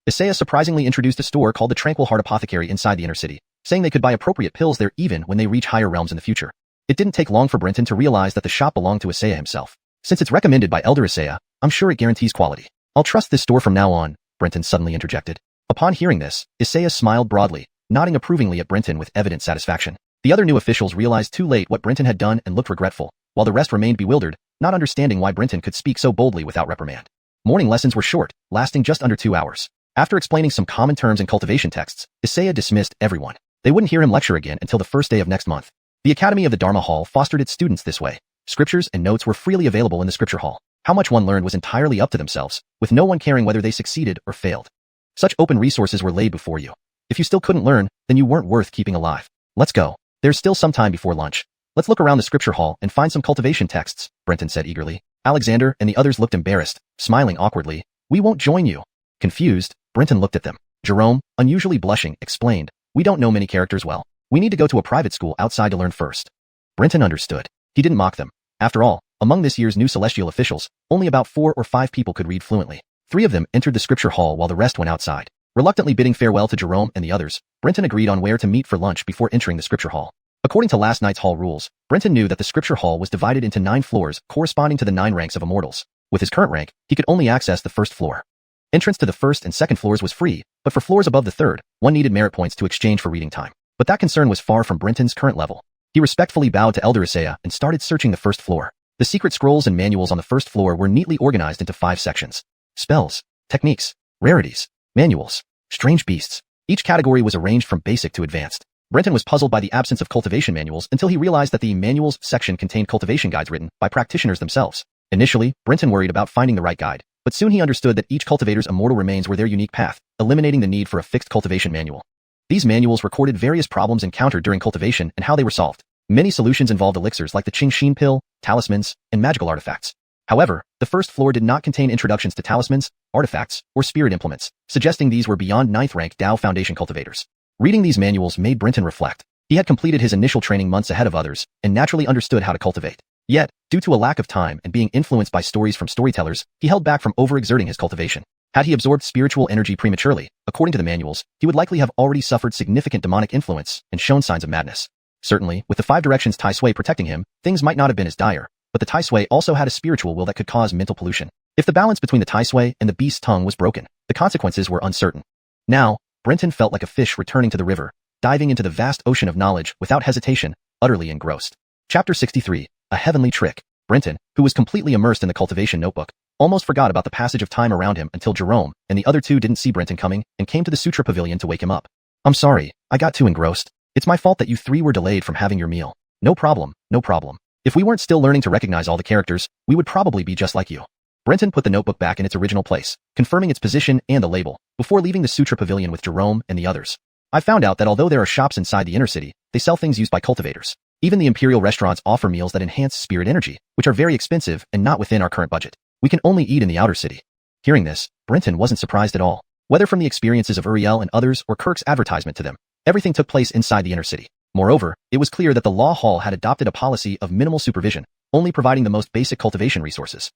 Isaiah surprisingly introduced a store called the Tranquil Heart Apothecary inside the inner city, saying they could buy appropriate pills there even when they reach higher realms in the future. It didn't take long for Brenton to realize that the shop belonged to Isaiah himself. Since it's recommended by Elder Isaiah, I'm sure it guarantees quality. I'll trust this store from now on, Brenton suddenly interjected. Upon hearing this, Isaiah smiled broadly, nodding approvingly at Brenton with evident satisfaction. The other new officials realized too late what Brenton had done and looked regretful, while the rest remained bewildered, not understanding why Brenton could speak so boldly without reprimand. Morning lessons were short, lasting just under 2 hours. After explaining some common terms and cultivation texts, Isaiah dismissed everyone. They wouldn't hear him lecture again until the first day of next month. The Academy of the Dharma Hall fostered its students this way. Scriptures and notes were freely available in the scripture hall. How much one learned was entirely up to themselves, with no one caring whether they succeeded or failed. Such open resources were laid before you. If you still couldn't learn, then you weren't worth keeping alive. Let's go. There's still some time before lunch. Let's look around the scripture hall and find some cultivation texts, Brenton said eagerly. Alexander and the others looked embarrassed, smiling awkwardly. We won't join you. Confused, Brenton looked at them. Jerome, unusually blushing, explained, we don't know many characters well. We need to go to a private school outside to learn first. Brenton understood. He didn't mock them. After all, among this year's new celestial officials, only about 4 or 5 people could read fluently. 3 of them entered the scripture hall while the rest went outside. Reluctantly bidding farewell to Jerome and the others, Brenton agreed on where to meet for lunch before entering the scripture hall. According to last night's hall rules, Brenton knew that the scripture hall was divided into 9 floors corresponding to the 9 ranks of immortals. With his current rank, he could only access the first floor. Entrance to the first and second floors was free, but for floors above the third, one needed merit points to exchange for reading time. But that concern was far from Brenton's current level. He respectfully bowed to Elder Isaiah and started searching the first floor. The secret scrolls and manuals on the first floor were neatly organized into 5 sections. Spells, techniques, rarities, manuals, strange beasts. Each category was arranged from basic to advanced. Brenton was puzzled by the absence of cultivation manuals until he realized that the manuals section contained cultivation guides written by practitioners themselves. Initially, Brenton worried about finding the right guide, but soon he understood that each cultivator's immortal remains were their unique path, eliminating the need for a fixed cultivation manual. These manuals recorded various problems encountered during cultivation and how they were solved. Many solutions involved elixirs like the xiuxian pill, talismans, and magical artifacts. However, the first floor did not contain introductions to talismans, artifacts, or spirit implements, suggesting these were beyond 9th rank Dao Foundation cultivators. Reading these manuals made Brenton reflect. He had completed his initial training months ahead of others and naturally understood how to cultivate. Yet, due to a lack of time and being influenced by stories from storytellers, he held back from overexerting his cultivation. Had he absorbed spiritual energy prematurely, according to the manuals, he would likely have already suffered significant demonic influence and shown signs of madness. Certainly, with the 5 Directions Tai Sui protecting him, things might not have been as dire, but the Tai Sui also had a spiritual will that could cause mental pollution. If the balance between the Tai Sui and the beast's tongue was broken, the consequences were uncertain. Now, Brenton felt like a fish returning to the river, diving into the vast ocean of knowledge without hesitation, utterly engrossed. Chapter 63, A Heavenly Trick. Brenton, who was completely immersed in the cultivation notebook, almost forgot about the passage of time around him until Jerome and the other 2 didn't see Brenton coming and came to the Sutra Pavilion to wake him up. I'm sorry, I got too engrossed. It's my fault that you 3 were delayed from having your meal. No problem, no problem. If we weren't still learning to recognize all the characters, we would probably be just like you. Brenton put the notebook back in its original place, confirming its position and the label, before leaving the Sutra Pavilion with Jerome and the others. I found out that although there are shops inside the inner city, they sell things used by cultivators. Even the imperial restaurants offer meals that enhance spirit energy, which are very expensive and not within our current budget. We can only eat in the outer city. Hearing this, Brenton wasn't surprised at all. Whether from the experiences of Uriel and others or Kirk's advertisement to them, everything took place inside the inner city. Moreover, it was clear that the law hall had adopted a policy of minimal supervision, only providing the most basic cultivation resources.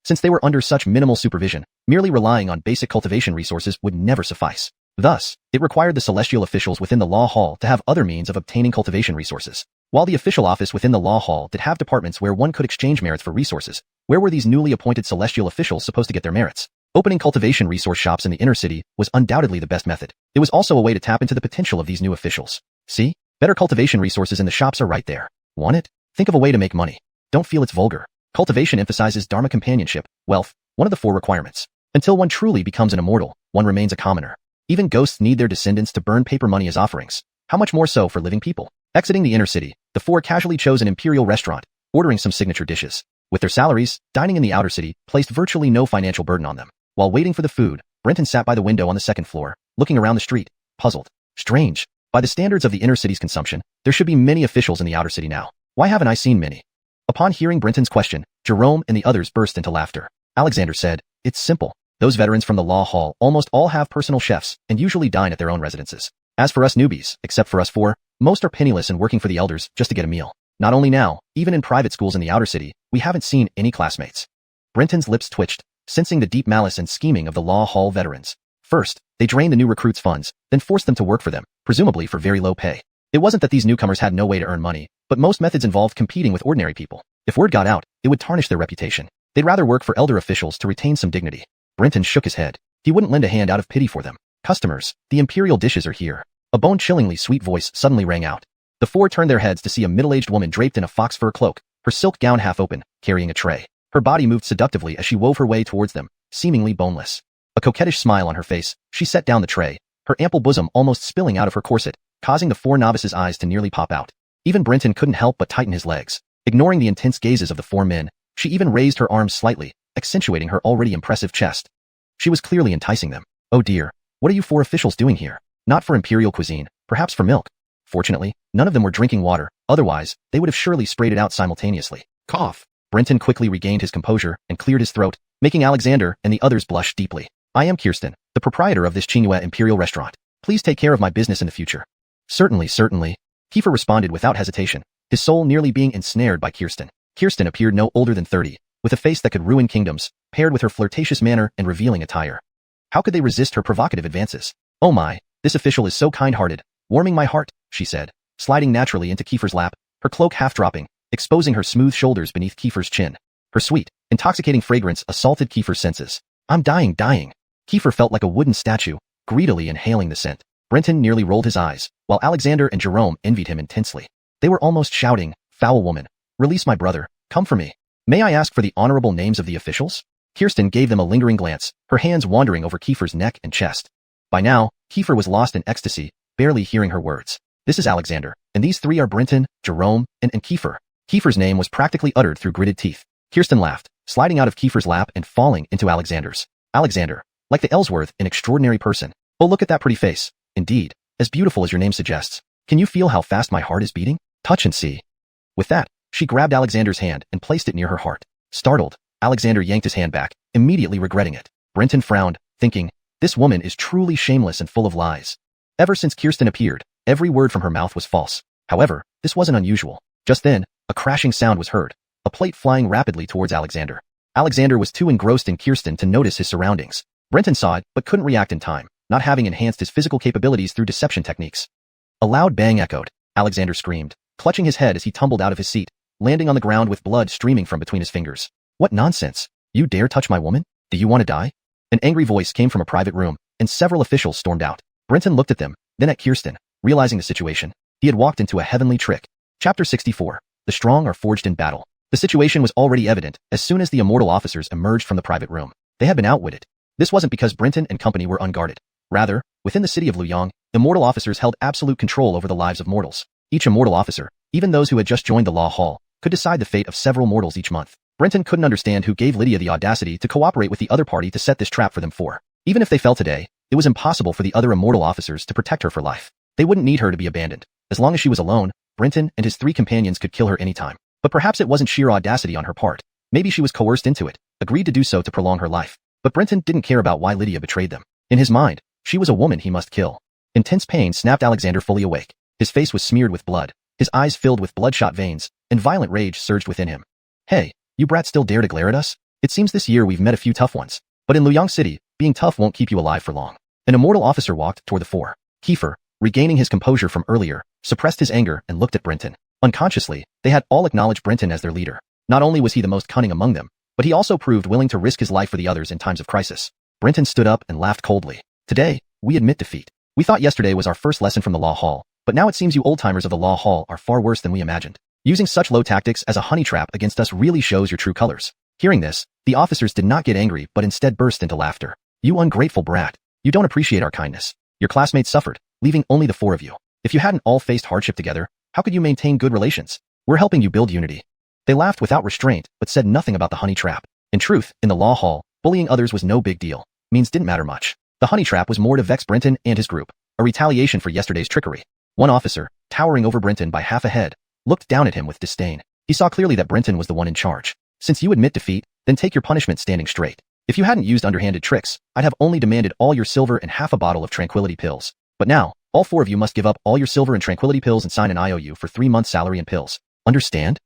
Since they were under such minimal supervision, merely relying on basic cultivation resources would never suffice. Thus, it required the celestial officials within the law hall to have other means of obtaining cultivation resources. While the official office within the law hall did have departments where one could exchange merits for resources, where were these newly appointed celestial officials supposed to get their merits? Opening cultivation resource shops in the inner city was undoubtedly the best method. It was also a way to tap into the potential of these new officials. See? Better cultivation resources in the shops are right there. Want it? Think of a way to make money. Don't feel it's vulgar. Cultivation emphasizes dharma companionship, wealth, one of the 4 requirements. Until one truly becomes an immortal, one remains a commoner. Even ghosts need their descendants to burn paper money as offerings. How much more so for living people? Exiting the inner city, the 4 casually chose an imperial restaurant, ordering some signature dishes. With their salaries, dining in the outer city placed virtually no financial burden on them. While waiting for the food, Brenton sat by the window on the 2nd floor, looking around the street, puzzled. Strange. By the standards of the inner city's consumption, there should be many officials in the outer city now. Why haven't I seen many? Upon hearing Brenton's question, Jerome and the others burst into laughter. Alexander said, "It's simple. Those veterans from the law hall almost all have personal chefs and usually dine at their own residences. As for us newbies, except for us 4, most are penniless and working for the elders just to get a meal. Not only now, even in private schools in the outer city, we haven't seen any classmates." Brenton's lips twitched, sensing the deep malice and scheming of the law hall veterans. First, they drained the new recruits' funds, then forced them to work for them, presumably for very low pay. It wasn't that these newcomers had no way to earn money, but most methods involved competing with ordinary people. If word got out, it would tarnish their reputation. They'd rather work for elder officials to retain some dignity. Brenton shook his head. He wouldn't lend a hand out of pity for them. "Customers, the imperial dishes are here." A bone-chillingly sweet voice suddenly rang out. The 4 turned their heads to see a middle-aged woman draped in a fox fur cloak, her silk gown half open, carrying a tray. Her body moved seductively as she wove her way towards them, seemingly boneless. A coquettish smile on her face, she set down the tray, her ample bosom almost spilling out of her corset, causing the 4 novices' eyes to nearly pop out. Even Brenton couldn't help but tighten his legs. Ignoring the intense gazes of the 4 men, she even raised her arms slightly, accentuating her already impressive chest. She was clearly enticing them. Oh dear, what are you 4 officials doing here? Not for imperial cuisine, perhaps for milk. Fortunately, none of them were drinking water, otherwise, they would have surely sprayed it out simultaneously. Cough. Brenton quickly regained his composure and cleared his throat, making Alexander and the others blush deeply. "I am Kirsten, the proprietor of this Xuanhuan imperial restaurant. Please take care of my business in the future." Certainly. Kiefer responded without hesitation, his soul nearly being ensnared by Kirsten. Kirsten appeared no older than 30, with a face that could ruin kingdoms, paired with her flirtatious manner and revealing attire. How could they resist her provocative advances? "Oh my, this official is so kind-hearted, warming my heart," she said, sliding naturally into Kiefer's lap, her cloak half dropping, exposing her smooth shoulders beneath Kiefer's chin. Her sweet, intoxicating fragrance assaulted Kiefer's senses. "I'm dying." Kiefer felt like a wooden statue, greedily inhaling the scent. Brenton nearly rolled his eyes, while Alexander and Jerome envied him intensely. They were almost shouting, "Foul woman, release my brother, come for me. May I ask for the honorable names of the officials?" Kirsten gave them a lingering glance, her hands wandering over Kiefer's neck and chest. By now, Kiefer was lost in ecstasy, barely hearing her words. "This is Alexander, and these 3 are Brenton, Jerome, and Kiefer." Kiefer's name was practically uttered through gritted teeth. Kirsten laughed, sliding out of Kiefer's lap and falling into Alexander's. "Alexander, like the Ellsworth, an extraordinary person. Oh, look at that pretty face. Indeed, as beautiful as your name suggests. Can you feel how fast my heart is beating? Touch and see." With that, she grabbed Alexander's hand and placed it near her heart. Startled, Alexander yanked his hand back, immediately regretting it. Brenton frowned, thinking, this woman is truly shameless and full of lies. Ever since Kirsten appeared, every word from her mouth was false. However, this wasn't unusual. Just then, a crashing sound was heard, a plate flying rapidly towards Alexander. Alexander was too engrossed in Kirsten to notice his surroundings. Brenton saw it, but couldn't react in time, not having enhanced his physical capabilities through deception techniques. A loud bang echoed. Alexander screamed, clutching his head as he tumbled out of his seat, landing on the ground with blood streaming from between his fingers. What nonsense! You dare touch my woman? Do you want to die? An angry voice came from a private room, and several officials stormed out. Brenton looked at them, then at Kirsten, realizing the situation. He had walked into a heavenly trick. Chapter 64. The strong are forged in battle. The situation was already evident as soon as the Immortal officers emerged from the private room. They had been outwitted. This wasn't because Brenton and company were unguarded. Rather, within the city of Luoyang, Immortal officers held absolute control over the lives of mortals. Each Immortal officer, even those who had just joined the Law Hall, could decide the fate of several mortals each month. Brenton couldn't understand who gave Lydia the audacity to cooperate with the other party to set this trap for them for. Even if they fell today, it was impossible for the other Immortal officers to protect her for life. They wouldn't need her to be abandoned. As long as she was alone, Brenton and his 3 companions could kill her anytime. But perhaps it wasn't sheer audacity on her part. Maybe she was coerced into it, agreed to do so to prolong her life. But Brenton didn't care about why Lydia betrayed them. In his mind, she was a woman he must kill. Intense pain snapped Alexander fully awake. His face was smeared with blood, his eyes filled with bloodshot veins, and violent rage surged within him. Hey, you brats still dare to glare at us? It seems this year we've met a few tough ones. But in Luoyang City, being tough won't keep you alive for long. An immortal officer walked toward the four. Kiefer, regaining his composure from earlier, suppressed his anger and looked at Brenton. Unconsciously, they had all acknowledged Brenton as their leader. Not only was he the most cunning among them, but he also proved willing to risk his life for the others in times of crisis. Brenton stood up and laughed coldly. Today, we admit defeat. We thought yesterday was our first lesson from the Law Hall, but now it seems you old-timers of the Law Hall are far worse than we imagined. Using such low tactics as a honey trap against us really shows your true colors. Hearing this, the officers did not get angry but instead burst into laughter. You ungrateful brat. You don't appreciate our kindness. Your classmates suffered, leaving only the four of you. If you hadn't all faced hardship together, how could you maintain good relations? We're helping you build unity. They laughed without restraint, but said nothing about the honey trap. In truth, in the Law Hall, bullying others was no big deal. Means didn't matter much. The honey trap was more to vex Brenton and his group, a retaliation for yesterday's trickery. One officer, towering over Brenton by half a head, looked down at him with disdain. He saw clearly that Brenton was the one in charge. Since you admit defeat, then take your punishment standing straight. If you hadn't used underhanded tricks, I'd have only demanded all your silver and half a bottle of tranquility pills. But now, all four of you must give up all your silver and tranquility pills and sign an IOU for 3 months' salary and pills. Understand?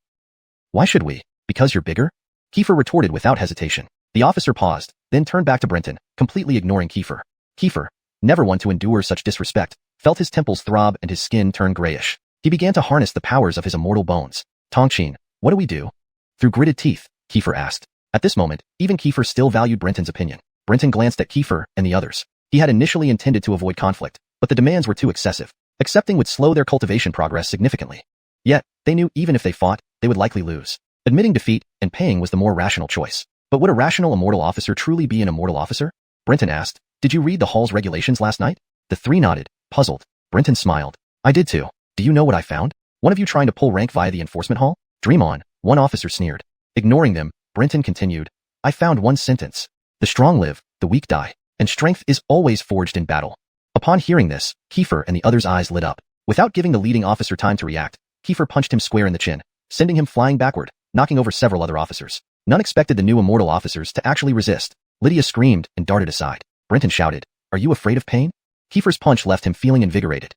Why should we? Because you're bigger? Kiefer retorted without hesitation. The officer paused, then turned back to Brenton, completely ignoring Kiefer. Kiefer, never one to endure such disrespect, felt his temples throb and his skin turn grayish. He began to harness the powers of his immortal bones. Tongqin, what do we do? Through gritted teeth, Kiefer asked. At this moment, even Kiefer still valued Brenton's opinion. Brenton glanced at Kiefer and the others. He had initially intended to avoid conflict, but the demands were too excessive. Accepting would slow their cultivation progress significantly. Yet, they knew even if they fought, they would likely lose. Admitting defeat and paying was the more rational choice. But would a rational immortal officer truly be an immortal officer? Brenton asked. Did you read the Hall's regulations last night? The three nodded, puzzled. Brenton smiled. I did too. Do you know what I found? One of you trying to pull rank via the enforcement hall? Dream on, one officer sneered. Ignoring them, Brenton continued. I found one sentence. The strong live, the weak die, and strength is always forged in battle. Upon hearing this, Kiefer and the others' eyes lit up. Without giving the leading officer time to react, Kiefer punched him square in the chin, sending him flying backward, knocking over several other officers. None expected the new immortal officers to actually resist. Lydia screamed and darted aside. Brenton shouted, Are you afraid of pain? Kiefer's punch left him feeling invigorated.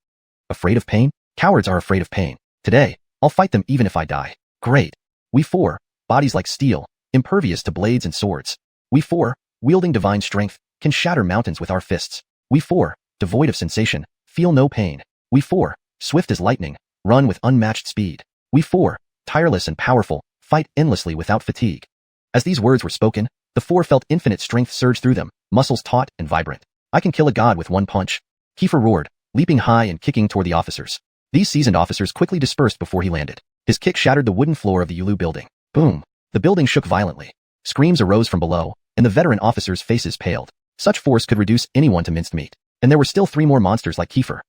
Afraid of pain? Cowards are afraid of pain. Today, I'll fight them even if I die. Great. We four, bodies like steel, impervious to blades and swords. We four, wielding divine strength, can shatter mountains with our fists. We four, devoid of sensation, feel no pain. We four, swift as lightning, run with unmatched speed. We four, tireless and powerful, fight endlessly without fatigue. As these words were spoken, the four felt infinite strength surge through them, muscles taut and vibrant. I can kill a god with one punch. Kiefer roared, leaping high and kicking toward the officers. These seasoned officers quickly dispersed before he landed. His kick shattered the wooden floor of the Yulu building. Boom. The building shook violently. Screams arose from below, and the veteran officers' faces paled. Such force could reduce anyone to minced meat. And there were still 3 more monsters like Kiefer.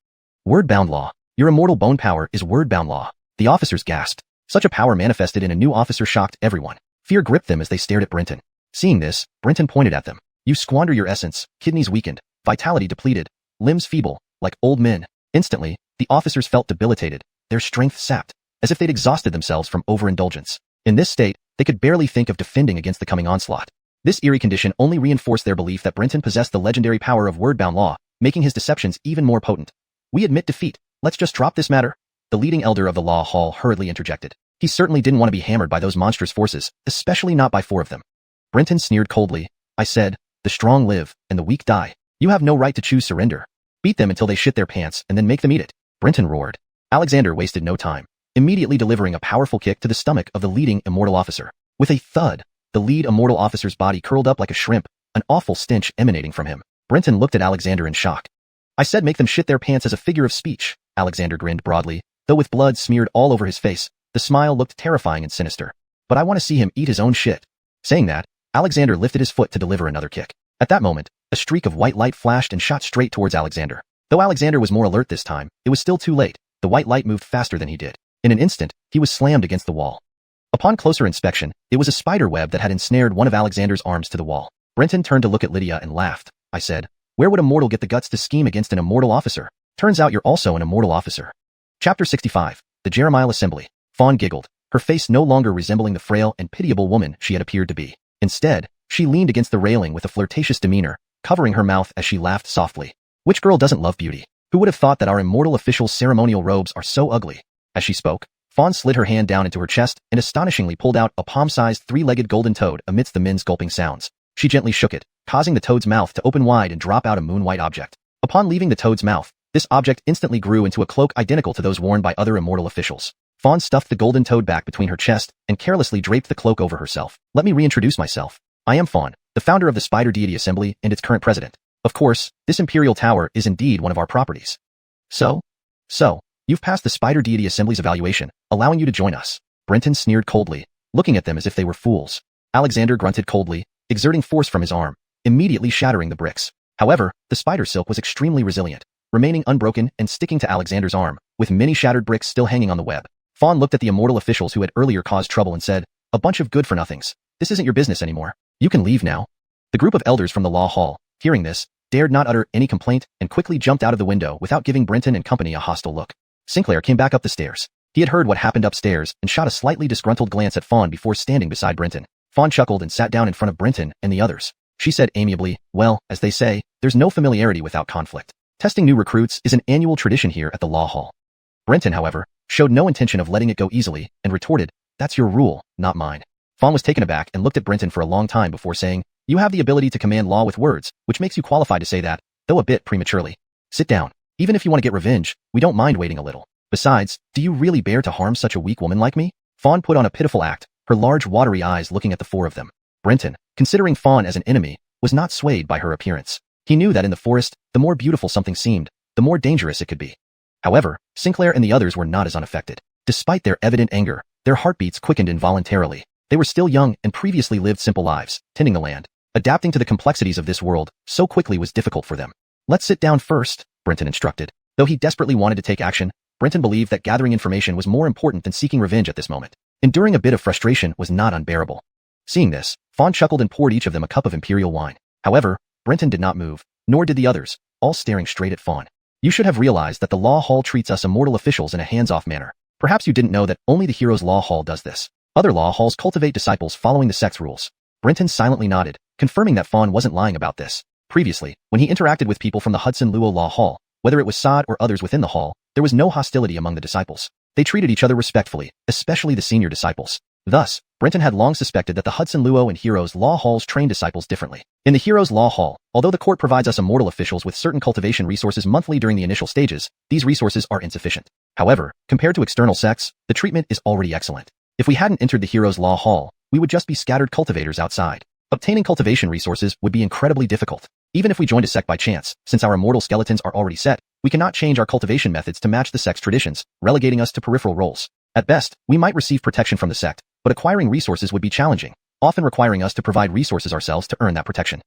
Word-bound law. Your immortal bone power is word-bound law. The officers gasped. Such a power manifested in a new officer shocked everyone. Fear gripped them as they stared at Brenton. Seeing this, Brenton pointed at them. You squander your essence, kidneys weakened, vitality depleted, limbs feeble, like old men. Instantly, the officers felt debilitated, their strength sapped, as if they'd exhausted themselves from overindulgence. In this state, they could barely think of defending against the coming onslaught. This eerie condition only reinforced their belief that Brenton possessed the legendary power of word-bound law, making his deceptions even more potent. We admit defeat. Let's just drop this matter. The leading elder of the Law Hall hurriedly interjected. He certainly didn't want to be hammered by those monstrous forces, especially not by 4 of them. Brenton sneered coldly. I said, the strong live, and the weak die. You have no right to choose surrender. Beat them until they shit their pants and then make them eat it. Brenton roared. Alexander wasted no time, immediately delivering a powerful kick to the stomach of the leading immortal officer. With a thud, the lead immortal officer's body curled up like a shrimp, an awful stench emanating from him. Brenton looked at Alexander in shock. I said make them shit their pants as a figure of speech. Alexander grinned broadly, though with blood smeared all over his face. The smile looked terrifying and sinister. But I want to see him eat his own shit. Saying that, Alexander lifted his foot to deliver another kick. At that moment, a streak of white light flashed and shot straight towards Alexander. Though Alexander was more alert this time, it was still too late. The white light moved faster than he did. In an instant, he was slammed against the wall. Upon closer inspection, it was a spider web that had ensnared one of Alexander's arms to the wall. Brenton turned to look at Lydia and laughed. I said, where would a mortal get the guts to scheme against an immortal officer? Turns out you're also an immortal officer. Chapter 65. The Jeremiah Assembly. Fawn giggled, her face no longer resembling the frail and pitiable woman she had appeared to be. Instead, she leaned against the railing with a flirtatious demeanor, covering her mouth as she laughed softly. Which girl doesn't love beauty? Who would have thought that our immortal officials' ceremonial robes are so ugly? As she spoke, Fawn slid her hand down into her chest and astonishingly pulled out a palm-sized 3-legged golden toad amidst the men's gulping sounds. She gently shook it, causing the toad's mouth to open wide and drop out a moon-white object. Upon leaving the toad's mouth, this object instantly grew into a cloak identical to those worn by other immortal officials. Fawn stuffed the golden toad back between her chest and carelessly draped the cloak over herself. Let me reintroduce myself. I am Fawn, the founder of the Spider Deity Assembly and its current president. Of course, this Imperial Tower is indeed one of our properties. So, you've passed the Spider Deity Assembly's evaluation, allowing you to join us. Brenton sneered coldly, looking at them as if they were fools. Alexander grunted coldly, exerting force from his arm, immediately shattering the bricks. However, the spider silk was extremely resilient, remaining unbroken and sticking to Alexander's arm, with many shattered bricks still hanging on the web. Fawn looked at the immortal officials who had earlier caused trouble and said, "A bunch of good-for-nothings. This isn't your business anymore. You can leave now." The group of elders from the law hall, hearing this, dared not utter any complaint and quickly jumped out of the window without giving Brenton and company a hostile look. Sinclair came back up the stairs. He had heard what happened upstairs and shot a slightly disgruntled glance at Fawn before standing beside Brenton. Fawn chuckled and sat down in front of Brenton and the others. She said amiably, "Well, as they say, there's no familiarity without conflict. Testing new recruits is an annual tradition here at the law hall." Brenton, however, showed no intention of letting it go easily and retorted, "That's your rule, not mine." Fawn was taken aback and looked at Brenton for a long time before saying, "You have the ability to command law with words, which makes you qualified to say that, though a bit prematurely. Sit down. Even if you want to get revenge, we don't mind waiting a little. Besides, do you really bear to harm such a weak woman like me?" Fawn put on a pitiful act, her large watery eyes looking at the four of them. Brenton, considering Fawn as an enemy, was not swayed by her appearance. He knew that in the forest, the more beautiful something seemed, the more dangerous it could be. However, Sinclair and the others were not as unaffected. Despite their evident anger, their heartbeats quickened involuntarily. They were still young and previously lived simple lives, tending the land. Adapting to the complexities of this world so quickly was difficult for them. "Let's sit down first," Brenton instructed. Though he desperately wanted to take action, Brenton believed that gathering information was more important than seeking revenge at this moment. Enduring a bit of frustration was not unbearable. Seeing this, Fawn chuckled and poured each of them a cup of imperial wine. However, Brenton did not move, nor did the others, all staring straight at Fawn. "You should have realized that the law hall treats us immortal officials in a hands-off manner. Perhaps you didn't know that only the hero's law hall does this. Other law halls cultivate disciples following the sect's rules." Brenton silently nodded, confirming that Fawn wasn't lying about this. Previously, when he interacted with people from the Hudson Luo Law Hall, whether it was Sod or others within the hall, there was no hostility among the disciples. They treated each other respectfully, especially the senior disciples. Thus, Brenton had long suspected that the Hudson Luo and Heroes Law Halls train disciples differently. In the Heroes Law Hall, although the court provides us immortal officials with certain cultivation resources monthly during the initial stages, these resources are insufficient. However, compared to external sects, the treatment is already excellent. If we hadn't entered the Heroes Law Hall, we would just be scattered cultivators outside. Obtaining cultivation resources would be incredibly difficult. Even if we joined a sect by chance, since our immortal skeletons are already set, we cannot change our cultivation methods to match the sect's traditions, relegating us to peripheral roles. At best, we might receive protection from the sect, but acquiring resources would be challenging, often requiring us to provide resources ourselves to earn that protection.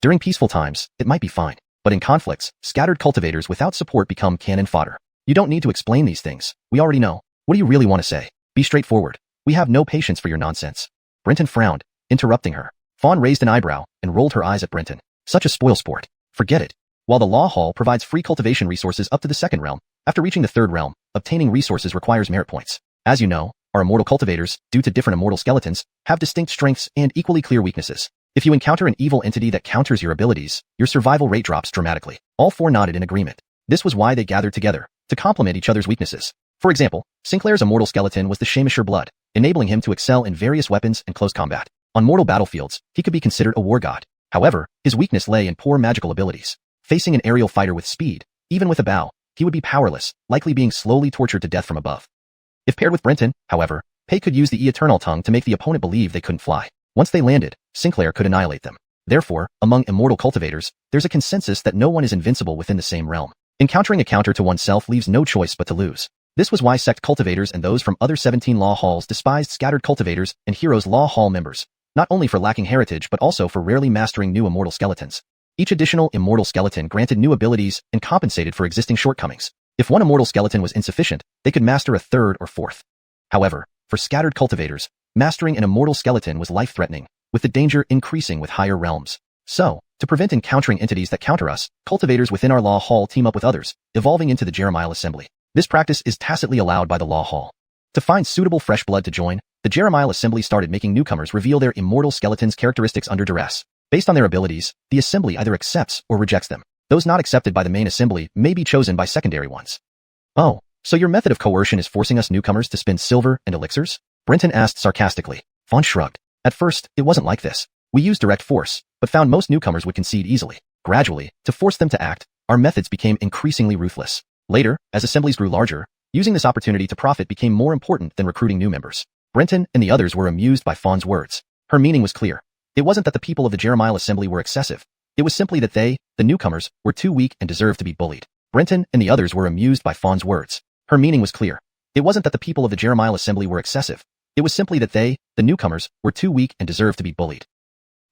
During peaceful times, it might be fine, but in conflicts, scattered cultivators without support become cannon fodder. You don't need to explain these things. We already know. What do you really want to say? Be straightforward. We have no patience for your nonsense. Brenton frowned, interrupting her. Fawn raised an eyebrow and rolled her eyes at Brenton. Such a spoil sport. Forget it. While the Law Hall provides free cultivation resources up to the second realm, after reaching the third realm, obtaining resources requires merit points. As you know, our immortal cultivators, due to different immortal skeletons, have distinct strengths and equally clear weaknesses. If you encounter an evil entity that counters your abilities, your survival rate drops dramatically. All four nodded in agreement. This was why they gathered together, to complement each other's weaknesses. For example, Sinclair's immortal skeleton was the Shamasher blood, enabling him to excel in various weapons and close combat. On mortal battlefields, he could be considered a war god. However, his weakness lay in poor magical abilities. Facing an aerial fighter with speed, even with a bow, he would be powerless, likely being slowly tortured to death from above. If paired with Brenton, however, Pei could use the eternal tongue to make the opponent believe they couldn't fly. Once they landed, Sinclair could annihilate them. Therefore, among immortal cultivators, there's a consensus that no one is invincible within the same realm. Encountering a counter to oneself leaves no choice but to lose. This was why sect cultivators and those from other 17 law halls despised scattered cultivators and Heroes Law Hall members, not only for lacking heritage but also for rarely mastering new immortal skeletons. Each additional immortal skeleton granted new abilities and compensated for existing shortcomings. If one immortal skeleton was insufficient, they could master a third or fourth. However, for scattered cultivators, mastering an immortal skeleton was life-threatening, with the danger increasing with higher realms. So, to prevent encountering entities that counter us, cultivators within our law hall team up with others, evolving into the Jeremiah Assembly. This practice is tacitly allowed by the law hall. To find suitable fresh blood to join, the Jeremiah Assembly started making newcomers reveal their immortal skeleton's characteristics under duress. Based on their abilities, the assembly either accepts or rejects them. Those not accepted by the main assembly may be chosen by secondary ones. Oh, so your method of coercion is forcing us newcomers to spend silver and elixirs? Brenton asked sarcastically. Fawn shrugged. At first, it wasn't like this. We used direct force, but found most newcomers would concede easily. Gradually, to force them to act, our methods became increasingly ruthless. Later, as assemblies grew larger, using this opportunity to profit became more important than recruiting new members. Brenton and the others were amused by Fawn's words. Her meaning was clear. It wasn't that the people of the Jeremiah assembly were excessive. It was simply that they, the newcomers, were too weak and deserved to be bullied. Brenton and the others were amused by Fawn's words. Her meaning was clear. It wasn't that the people of the Jeremiah assembly were excessive. It was simply that they, the newcomers, were too weak and deserved to be bullied.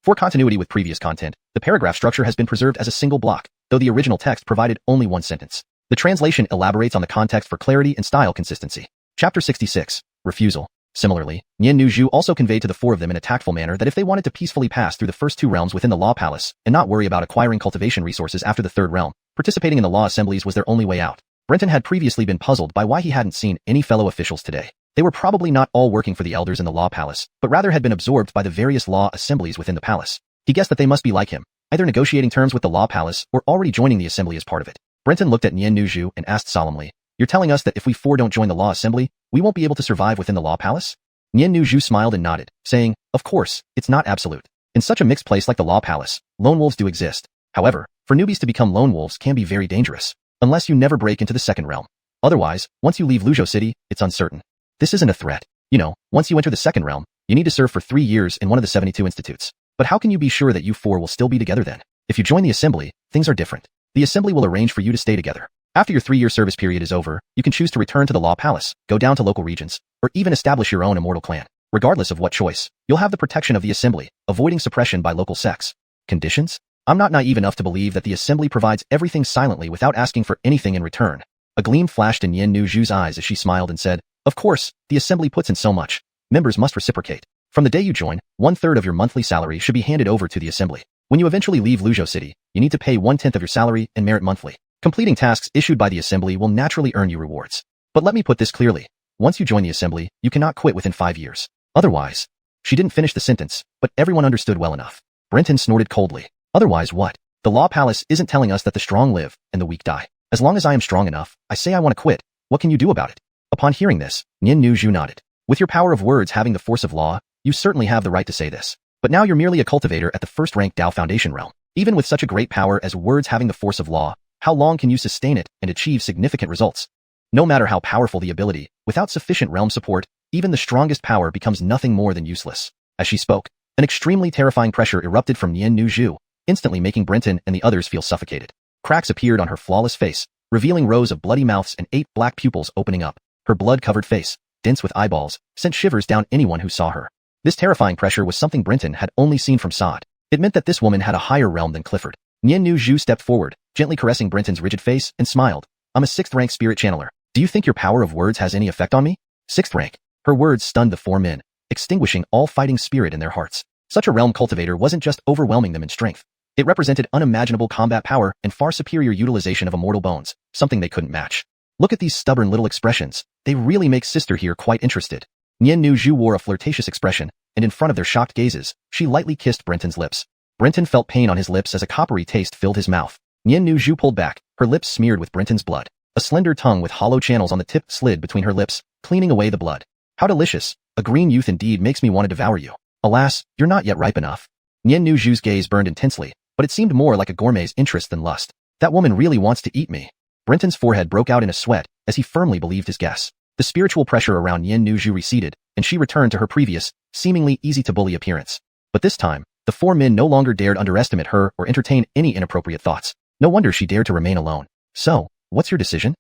For continuity with previous content, the paragraph structure has been preserved as a single block, though the original text provided only one sentence. The translation elaborates on the context for clarity and style consistency. Chapter 66. Refusal. Similarly, Nian Nuzhu also conveyed to the four of them in a tactful manner that if they wanted to peacefully pass through the first two realms within the Law Palace and not worry about acquiring cultivation resources after the third realm, participating in the law assemblies was their only way out. Brenton had previously been puzzled by why he hadn't seen any fellow officials today. They were probably not all working for the elders in the Law Palace, but rather had been absorbed by the various law assemblies within the palace. He guessed that they must be like him, either negotiating terms with the Law Palace or already joining the assembly as part of it. Brenton looked at Nian Nuzhu and asked solemnly, "You're telling us that if we four don't join the law assembly, we won't be able to survive within the Law Palace?" Nian Nuzhu smiled and nodded, saying, "Of course, it's not absolute. In such a mixed place like the Law Palace, lone wolves do exist. However, for newbies to become lone wolves can be very dangerous, unless you never break into the second realm. Otherwise, once you leave Luzhou City, it's uncertain. This isn't a threat. You know, once you enter the second realm, you need to serve for 3 years in one of the 72 institutes. But how can you be sure that you four will still be together then? If you join the assembly, things are different. The assembly will arrange for you to stay together. After your 3-year service period is over, you can choose to return to the Law Palace, go down to local regions, or even establish your own immortal clan. Regardless of what choice, you'll have the protection of the assembly, avoiding suppression by local sects. Conditions? I'm not naive enough to believe that the assembly provides everything silently without asking for anything in return." A gleam flashed in Nian Nuzhu's eyes as she smiled and said, "Of course, the assembly puts in so much. Members must reciprocate. From the day you join, 1/3 of your monthly salary should be handed over to the assembly. When you eventually leave Luzhou City, you need to pay 1/10 of your salary and merit monthly. Completing tasks issued by the assembly will naturally earn you rewards. But let me put this clearly. Once you join the assembly, you cannot quit within 5 years. Otherwise..." She didn't finish the sentence, but everyone understood well enough. Brenton snorted coldly. "Otherwise what? The Law Palace isn't telling us that the strong live and the weak die. As long as I am strong enough, I say I want to quit. What can you do about it?" Upon hearing this, Nian Nuzhu nodded. "With your power of words having the force of law, you certainly have the right to say this. But now you're merely a cultivator at the first-rank Dao Foundation realm. Even with such a great power as words having the force of law, how long can you sustain it and achieve significant results? No matter how powerful the ability, without sufficient realm support, even the strongest power becomes nothing more than useless." As she spoke, an extremely terrifying pressure erupted from Nian Nuzhu, instantly making Brenton and the others feel suffocated. Cracks appeared on her flawless face, revealing rows of bloody mouths and 8 black pupils opening up. Her blood-covered face, dense with eyeballs, sent shivers down anyone who saw her. This terrifying pressure was something Brenton had only seen from Sod. It meant that this woman had a higher realm than Clifford. Nian Nuzhu stepped forward, gently caressing Brenton's rigid face, and smiled. "I'm a 6th-rank spirit channeler. Do you think your power of words has any effect on me?" 6th rank. Her words stunned the 4 men, extinguishing all fighting spirit in their hearts. Such a realm cultivator wasn't just overwhelming them in strength. It represented unimaginable combat power and far superior utilization of immortal bones, something they couldn't match. "Look at these stubborn little expressions. They really make Sister here quite interested." Nian Nuzhu wore a flirtatious expression, and in front of their shocked gazes, she lightly kissed Brenton's lips. Brenton felt pain on his lips as a coppery taste filled his mouth. Nian Nuzhu pulled back, her lips smeared with Brenton's blood. A slender tongue with hollow channels on the tip slid between her lips, cleaning away the blood. "How delicious. A green youth indeed makes me want to devour you. Alas, you're not yet ripe enough." Nian Nuzhu's gaze burned intensely, but it seemed more like a gourmet's interest than lust. "That woman really wants to eat me." Brenton's forehead broke out in a sweat, as he firmly believed his guess. The spiritual pressure around Nian Nuzhu receded, and she returned to her previous, seemingly easy-to-bully appearance. But this time, the 4 men no longer dared underestimate her or entertain any inappropriate thoughts. No wonder she dared to remain alone. "So, what's your decision?"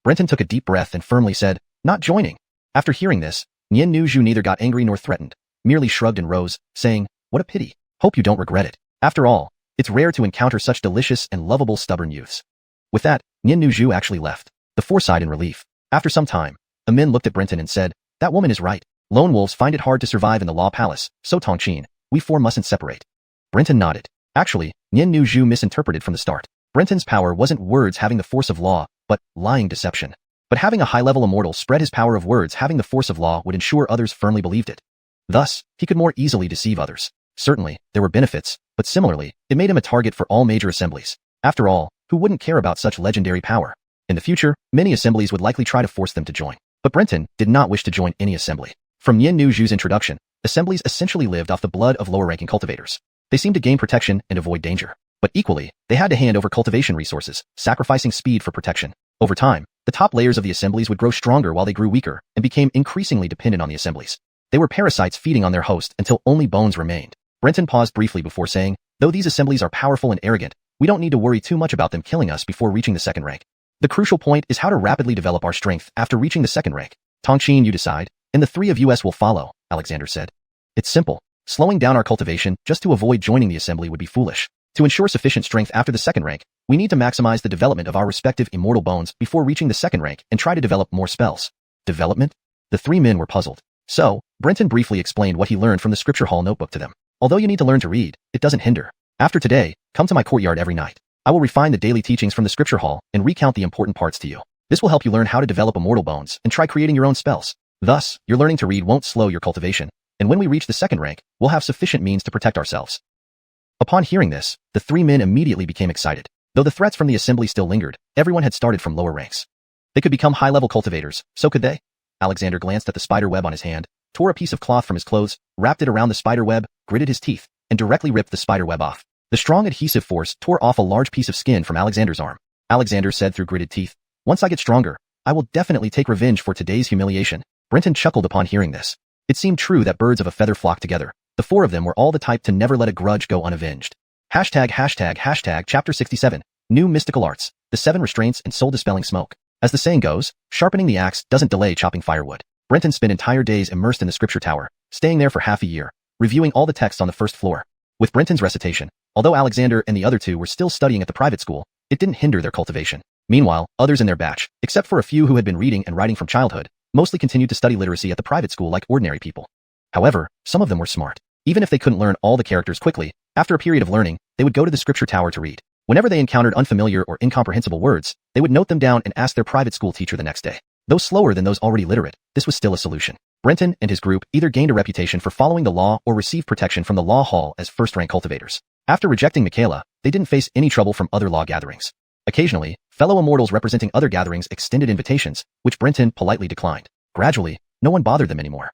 Brenton took a deep breath and firmly said, "Not joining." After hearing this, Nian Nuzhu neither got angry nor threatened, merely shrugged and rose, saying, "What a pity. Hope you don't regret it. After all, it's rare to encounter such delicious and lovable stubborn youths." With that, Nian Nuzhu actually left. The 4 sighed in relief. After some time, a man looked at Brenton and said, "That woman is right. Lone wolves find it hard to survive in the Law Palace, so Tongqin, we 4 mustn't separate." Brenton nodded. Actually, Nian Nuzhu misinterpreted from the start. Brenton's power wasn't words having the force of law, but lying deception. But having a high-level immortal spread his power of words having the force of law would ensure others firmly believed it. Thus, he could more easily deceive others. Certainly, there were benefits, but similarly, it made him a target for all major assemblies. After all, who wouldn't care about such legendary power? In the future, many assemblies would likely try to force them to join. But Brenton did not wish to join any assembly. From Nian Nuzhu's introduction, assemblies essentially lived off the blood of lower-ranking cultivators. They seemed to gain protection and avoid danger. But equally, they had to hand over cultivation resources, sacrificing speed for protection. Over time, the top layers of the assemblies would grow stronger while they grew weaker and became increasingly dependent on the assemblies. They were parasites feeding on their host until only bones remained. Brenton paused briefly before saying, though these assemblies are powerful and arrogant, we don't need to worry too much about them killing us before reaching the second rank. The crucial point is how to rapidly develop our strength after reaching the second rank. Tongxin, you decide, and the three of us will follow, Alexander said. It's simple. Slowing down our cultivation just to avoid joining the assembly would be foolish. To ensure sufficient strength after the second rank, we need to maximize the development of our respective immortal bones before reaching the second rank and try to develop more spells. Development? The three men were puzzled. So, Brenton briefly explained what he learned from the scripture hall notebook to them. Although you need to learn to read, it doesn't hinder. After today, come to my courtyard every night. I will refine the daily teachings from the scripture hall and recount the important parts to you. This will help you learn how to develop immortal bones and try creating your own spells. Thus, your learning to read won't slow your cultivation, and when we reach the second rank, we'll have sufficient means to protect ourselves. Upon hearing this, the three men immediately became excited. Though the threats from the assembly still lingered, everyone had started from lower ranks. They could become high-level cultivators, so could they? Alexander glanced at the spider web on his hand, tore a piece of cloth from his clothes, wrapped it around the spider web, gritted his teeth, and directly ripped the spider web off. The strong adhesive force tore off a large piece of skin from Alexander's arm. Alexander said through gritted teeth, once I get stronger, I will definitely take revenge for today's humiliation. Brenton chuckled upon hearing this. It seemed true that birds of a feather flock together. The four of them were all the type to never let a grudge go unavenged. Chapter 67. New Mystical Arts. The 7 Restraints and Soul-Dispelling Smoke. As the saying goes, sharpening the axe doesn't delay chopping firewood. Brenton spent entire days immersed in the scripture tower, staying there for half a year, reviewing all the texts on the first floor. With Brenton's recitation, although Alexander and the other two were still studying at the private school, it didn't hinder their cultivation. Meanwhile, others in their batch, except for a few who had been reading and writing from childhood, mostly continued to study literacy at the private school like ordinary people. However, some of them were smart. Even if they couldn't learn all the characters quickly, after a period of learning, they would go to the scripture tower to read. Whenever they encountered unfamiliar or incomprehensible words, they would note them down and ask their private school teacher the next day. Though slower than those already literate, this was still a solution. Brenton and his group either gained a reputation for following the law or received protection from the law hall as first-rank cultivators. After rejecting Michaela, they didn't face any trouble from other law gatherings. Occasionally, fellow immortals representing other gatherings extended invitations, which Brenton politely declined. Gradually, no one bothered them anymore.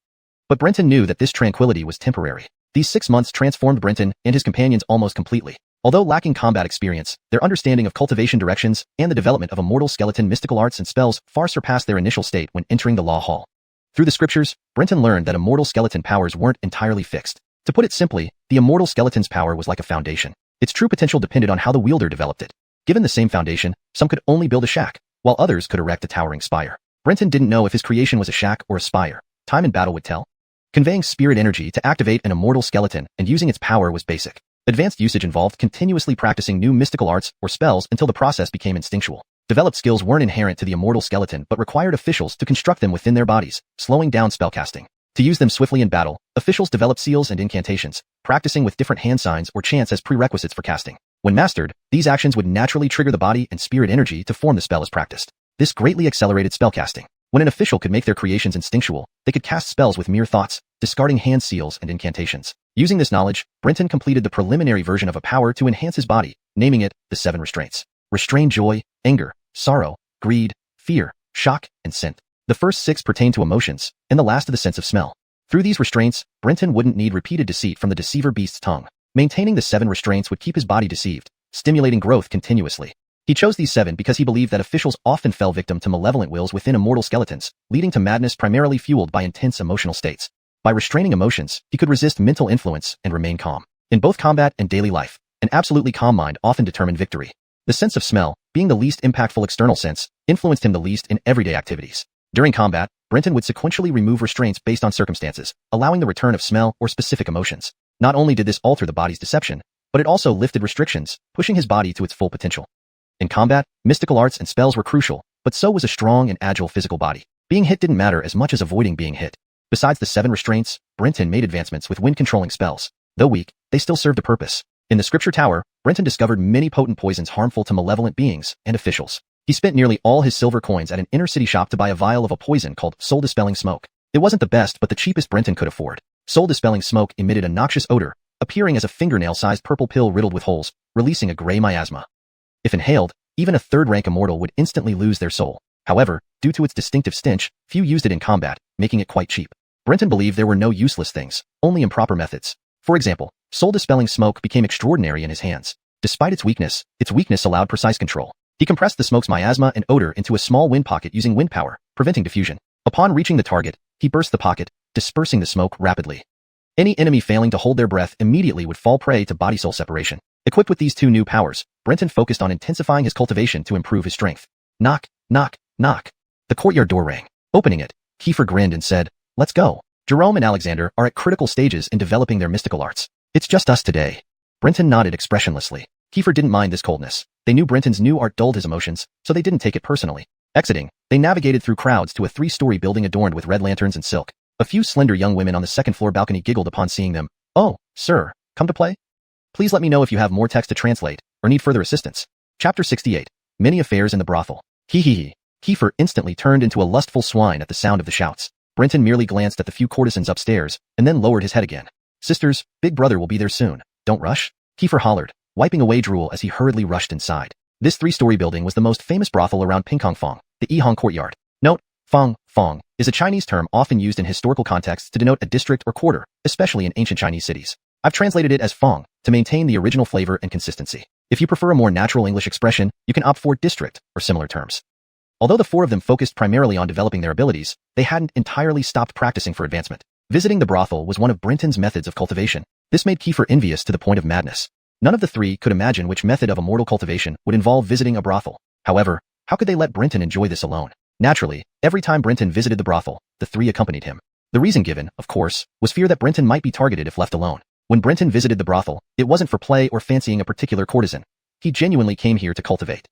But Brenton knew that this tranquility was temporary. These 6 months transformed Brenton and his companions almost completely. Although lacking combat experience, their understanding of cultivation directions and the development of immortal skeleton mystical arts and spells far surpassed their initial state when entering the law hall. Through the scriptures, Brenton learned that immortal skeleton powers weren't entirely fixed. To put it simply, the immortal skeleton's power was like a foundation. Its true potential depended on how the wielder developed it. Given the same foundation, some could only build a shack, while others could erect a towering spire. Brenton didn't know if his creation was a shack or a spire. Time and battle would tell. Conveying spirit energy to activate an immortal skeleton and using its power was basic. Advanced usage involved continuously practicing new mystical arts or spells until the process became instinctual. Developed skills weren't inherent to the immortal skeleton but required officials to construct them within their bodies, slowing down spellcasting. To use them swiftly in battle, officials developed seals and incantations, practicing with different hand signs or chants as prerequisites for casting. When mastered, these actions would naturally trigger the body and spirit energy to form the spell as practiced. This greatly accelerated spellcasting. When an official could make their creations instinctual, they could cast spells with mere thoughts, discarding hand seals and incantations. Using this knowledge, Brenton completed the preliminary version of a power to enhance his body, naming it the 7 Restraints. Restrain joy, anger, sorrow, greed, fear, shock, and scent. The first 6 pertain to emotions, and the last to the sense of smell. Through these restraints, Brenton wouldn't need repeated deceit from the deceiver beast's tongue. Maintaining the 7 restraints would keep his body deceived, stimulating growth continuously. He chose these 7 because he believed that officials often fell victim to malevolent wills within immortal skeletons, leading to madness primarily fueled by intense emotional states. By restraining emotions, he could resist mental influence and remain calm. In both combat and daily life, an absolutely calm mind often determined victory. The sense of smell, being the least impactful external sense, influenced him the least in everyday activities. During combat, Brenton would sequentially remove restraints based on circumstances, allowing the return of smell or specific emotions. Not only did this alter the body's deception, but it also lifted restrictions, pushing his body to its full potential. In combat, mystical arts and spells were crucial, but so was a strong and agile physical body. Being hit didn't matter as much as avoiding being hit. Besides the 7 restraints, Brenton made advancements with wind-controlling spells. Though weak, they still served a purpose. In the scripture tower, Brenton discovered many potent poisons harmful to malevolent beings and officials. He spent nearly all his silver coins at an inner-city shop to buy a vial of a poison called soul-dispelling smoke. It wasn't the best but the cheapest Brenton could afford. Soul-dispelling smoke emitted a noxious odor, appearing as a fingernail-sized purple pill riddled with holes, releasing a gray miasma. If inhaled, even a third-rank immortal would instantly lose their soul. However, due to its distinctive stench, few used it in combat, making it quite cheap. Brenton believed there were no useless things, only improper methods. For example, soul-dispelling smoke became extraordinary in his hands. Despite its weakness allowed precise control. He compressed the smoke's miasma and odor into a small wind pocket using wind power, preventing diffusion. Upon reaching the target, he burst the pocket, dispersing the smoke rapidly. Any enemy failing to hold their breath immediately would fall prey to body-soul separation. Equipped with these two new powers, Brenton focused on intensifying his cultivation to improve his strength. Knock, knock, knock. The courtyard door rang. Opening it, Kiefer grinned and said, "Let's go." Jerome and Alexander are at critical stages in developing their mystical arts. "It's just us today." Brenton nodded expressionlessly. Kiefer didn't mind this coldness. They knew Brenton's new art dulled his emotions, so they didn't take it personally. Exiting, they navigated through crowds to a 3-story building adorned with red lanterns and silk. A few slender young women on the second-floor balcony giggled upon seeing them. "Oh, sir, come to play? Please let me know if you have more text to translate or need further assistance." Chapter 68. Many affairs in the brothel. Hee. Kiefer instantly turned into a lustful swine at the sound of the shouts. Brenton merely glanced at the few courtesans upstairs and then lowered his head again. "Sisters, big brother will be there soon. Don't rush," Kiefer hollered, wiping away drool as he hurriedly rushed inside. This 3-story building was the most famous brothel around Pingkongfong, the Yihang courtyard. Note, Fong is a Chinese term often used in historical contexts to denote a district or quarter, especially in ancient Chinese cities. I've translated it as Fong to maintain the original flavor and consistency. If you prefer a more natural English expression, you can opt for district or similar terms. Although the 4 of them focused primarily on developing their abilities, they hadn't entirely stopped practicing for advancement. Visiting the brothel was one of Brenton's methods of cultivation. This made Kiefer envious to the point of madness. None of the 3 could imagine which method of immortal cultivation would involve visiting a brothel. However, how could they let Brenton enjoy this alone? Naturally, every time Brenton visited the brothel, the 3 accompanied him. The reason given, of course, was fear that Brenton might be targeted if left alone. When Brenton visited the brothel, it wasn't for play or fancying a particular courtesan. He genuinely came here to cultivate.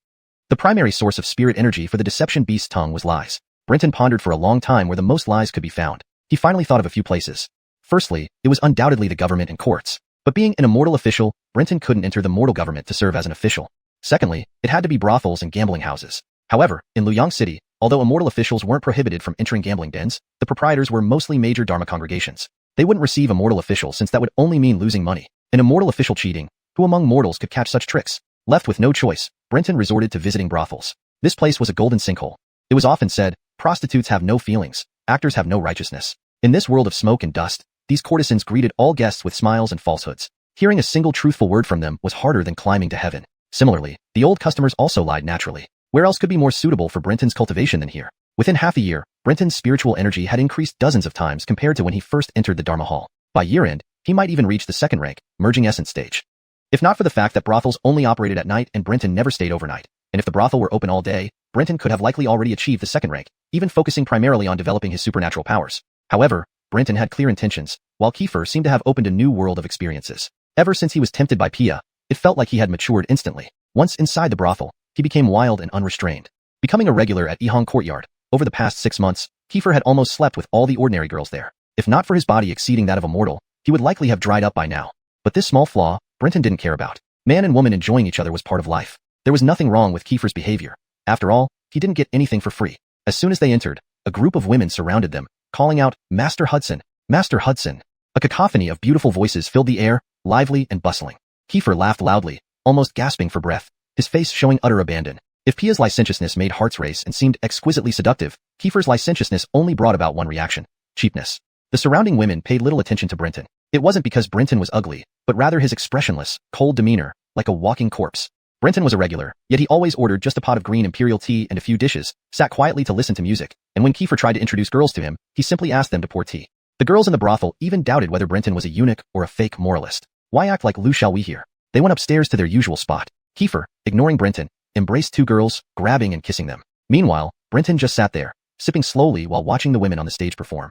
The primary source of spirit energy for the deception beast's tongue was lies. Brenton pondered for a long time where the most lies could be found. He finally thought of a few places. Firstly, it was undoubtedly the government and courts. But being an immortal official, Brenton couldn't enter the mortal government to serve as an official. Secondly, it had to be brothels and gambling houses. However, in Luoyang City, although immortal officials weren't prohibited from entering gambling dens, the proprietors were mostly major Dharma congregations. They wouldn't receive a mortal official since that would only mean losing money. An immortal official cheating, who among mortals could catch such tricks? Left with no choice, Brenton resorted to visiting brothels. This place was a golden sinkhole. It was often said, prostitutes have no feelings, actors have no righteousness. In this world of smoke and dust, these courtesans greeted all guests with smiles and falsehoods. Hearing a single truthful word from them was harder than climbing to heaven. Similarly, the old customers also lied naturally. Where else could be more suitable for Brenton's cultivation than here? Within half a year, Brenton's spiritual energy had increased dozens of times compared to when he first entered the Dharma Hall. By year-end, he might even reach the second rank, merging essence stage. If not for the fact that brothels only operated at night and Brenton never stayed overnight, and if the brothel were open all day, Brenton could have likely already achieved the second rank, even focusing primarily on developing his supernatural powers. However, Brenton had clear intentions, while Kiefer seemed to have opened a new world of experiences. Ever since he was tempted by Pia, it felt like he had matured instantly. Once inside the brothel, he became wild and unrestrained. Becoming a regular at Yihang Courtyard, over the past 6 months, Kiefer had almost slept with all the ordinary girls there. If not for his body exceeding that of a mortal, he would likely have dried up by now. But this small flaw, Brenton didn't care about. Man and woman enjoying each other was part of life. There was nothing wrong with Kiefer's behavior. After all, he didn't get anything for free. As soon as they entered, a group of women surrounded them, calling out, "Master Hudson! Master Hudson!" A cacophony of beautiful voices filled the air, lively and bustling. Kiefer laughed loudly, almost gasping for breath, his face showing utter abandon. If Pia's licentiousness made hearts race and seemed exquisitely seductive, Kiefer's licentiousness only brought about one reaction: cheapness. The surrounding women paid little attention to Brenton. It wasn't because Brenton was ugly, but rather his expressionless, cold demeanor, like a walking corpse. Brenton was a regular, yet he always ordered just a pot of green imperial tea and a few dishes, sat quietly to listen to music, and when Kiefer tried to introduce girls to him, he simply asked them to pour tea. The girls in the brothel even doubted whether Brenton was a eunuch or a fake moralist. Why act like Lu shall we here? They went upstairs to their usual spot. Kiefer, ignoring Brenton, embraced 2 girls, grabbing and kissing them. Meanwhile, Brenton just sat there, sipping slowly while watching the women on the stage perform.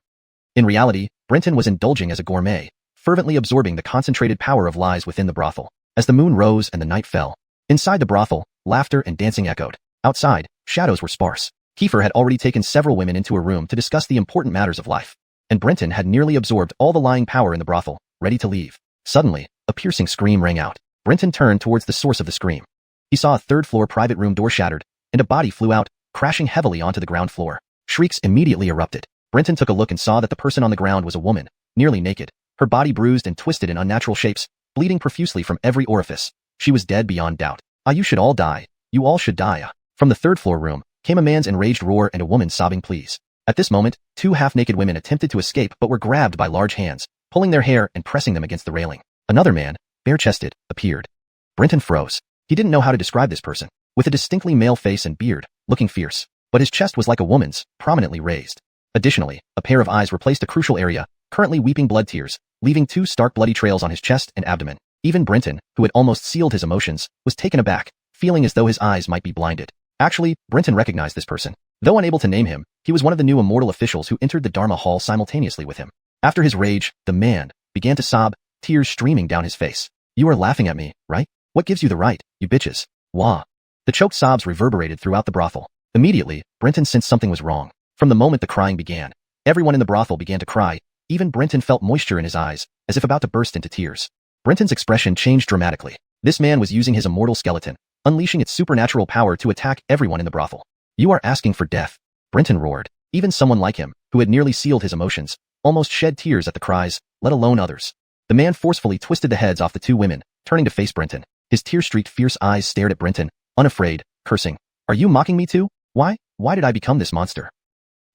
In reality, Brenton was indulging as a gourmet, fervently absorbing the concentrated power of lies within the brothel. As the moon rose and the night fell, inside the brothel, laughter and dancing echoed. Outside, shadows were sparse. Kiefer had already taken several women into a room to discuss the important matters of life. And Brenton had nearly absorbed all the lying power in the brothel, ready to leave. Suddenly, a piercing scream rang out. Brenton turned towards the source of the scream. He saw a third-floor private room door shattered, and a body flew out, crashing heavily onto the ground floor. Shrieks immediately erupted. Brenton took a look and saw that the person on the ground was a woman, nearly naked, her body bruised and twisted in unnatural shapes, bleeding profusely from every orifice. She was dead beyond doubt. "Ah, you should all die. You all should die, ah." From the third-floor room, came a man's enraged roar and a woman's sobbing pleas. At this moment, 2 half-naked women attempted to escape but were grabbed by large hands, pulling their hair and pressing them against the railing. Another man, bare-chested, appeared. Brenton froze. He didn't know how to describe this person. With a distinctly male face and beard, looking fierce. But his chest was like a woman's, prominently raised. Additionally, a pair of eyes replaced a crucial area, currently weeping blood tears, leaving 2 stark bloody trails on his chest and abdomen. Even Brenton, who had almost sealed his emotions, was taken aback, feeling as though his eyes might be blinded. Actually, Brenton recognized this person. Though unable to name him, he was one of the new Immortal officials who entered the Dharma Hall simultaneously with him. After his rage, the man began to sob, tears streaming down his face. You are laughing at me, right? What gives you the right, you bitches? Wah. The choked sobs reverberated throughout the brothel. Immediately, Brenton sensed something was wrong. From the moment the crying began, everyone in the brothel began to cry. Even Brenton felt moisture in his eyes, as if about to burst into tears. Brenton's expression changed dramatically. This man was using his immortal skeleton, unleashing its supernatural power to attack everyone in the brothel. You are asking for death. Brenton roared. Even someone like him, who had nearly sealed his emotions, almost shed tears at the cries, let alone others. The man forcefully twisted the heads off the 2 women, turning to face Brenton. His tear-streaked fierce eyes stared at Brenton, unafraid, cursing. Are you mocking me too? Why did I become this monster?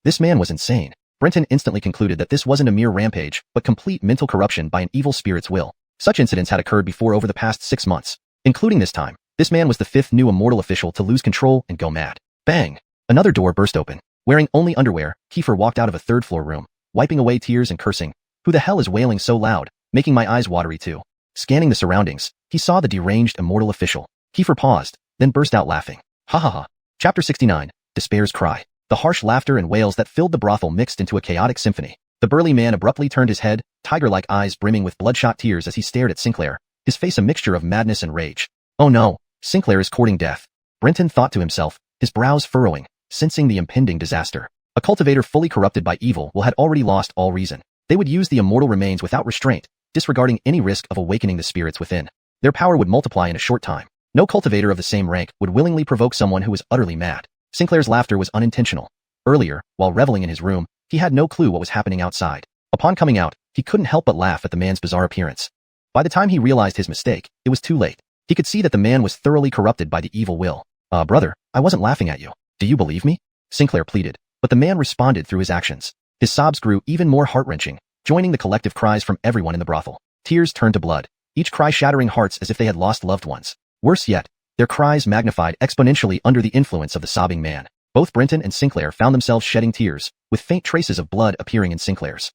This man was insane. Brenton instantly concluded that this wasn't a mere rampage, but complete mental corruption by an evil spirit's will. Such incidents had occurred before over the past 6 months. Including this time, this man was the 5th new Immortal official to lose control and go mad. Bang! Another door burst open. Wearing only underwear, Kiefer walked out of a 3rd-floor room, wiping away tears and cursing. Who the hell is wailing so loud, making my eyes watery too? Scanning the surroundings, he saw the deranged Immortal official. Kiefer paused, then burst out laughing. Ha ha ha. Chapter 69, Despair's Cry. The harsh laughter and wails that filled the brothel mixed into a chaotic symphony. The burly man abruptly turned his head, tiger-like eyes brimming with bloodshot tears as he stared at Sinclair, his face a mixture of madness and rage. Oh no, Sinclair is courting death. Brenton thought to himself, his brows furrowing, sensing the impending disaster. A cultivator fully corrupted by evil had already lost all reason. They would use the immortal remains without restraint, disregarding any risk of awakening the spirits within. Their power would multiply in a short time. No cultivator of the same rank would willingly provoke someone who was utterly mad. Sinclair's laughter was unintentional. Earlier, while reveling in his room, he had no clue what was happening outside. Upon coming out, he couldn't help but laugh at the man's bizarre appearance. By the time he realized his mistake, it was too late. He could see that the man was thoroughly corrupted by the evil will. Brother, I wasn't laughing at you. Do you believe me? Sinclair pleaded, but the man responded through his actions. His sobs grew even more heart-wrenching, joining the collective cries from everyone in the brothel. Tears turned to blood, each cry shattering hearts as if they had lost loved ones. Worse yet, their cries magnified exponentially under the influence of the sobbing man. Both Brenton and Sinclair found themselves shedding tears, with faint traces of blood appearing in Sinclair's.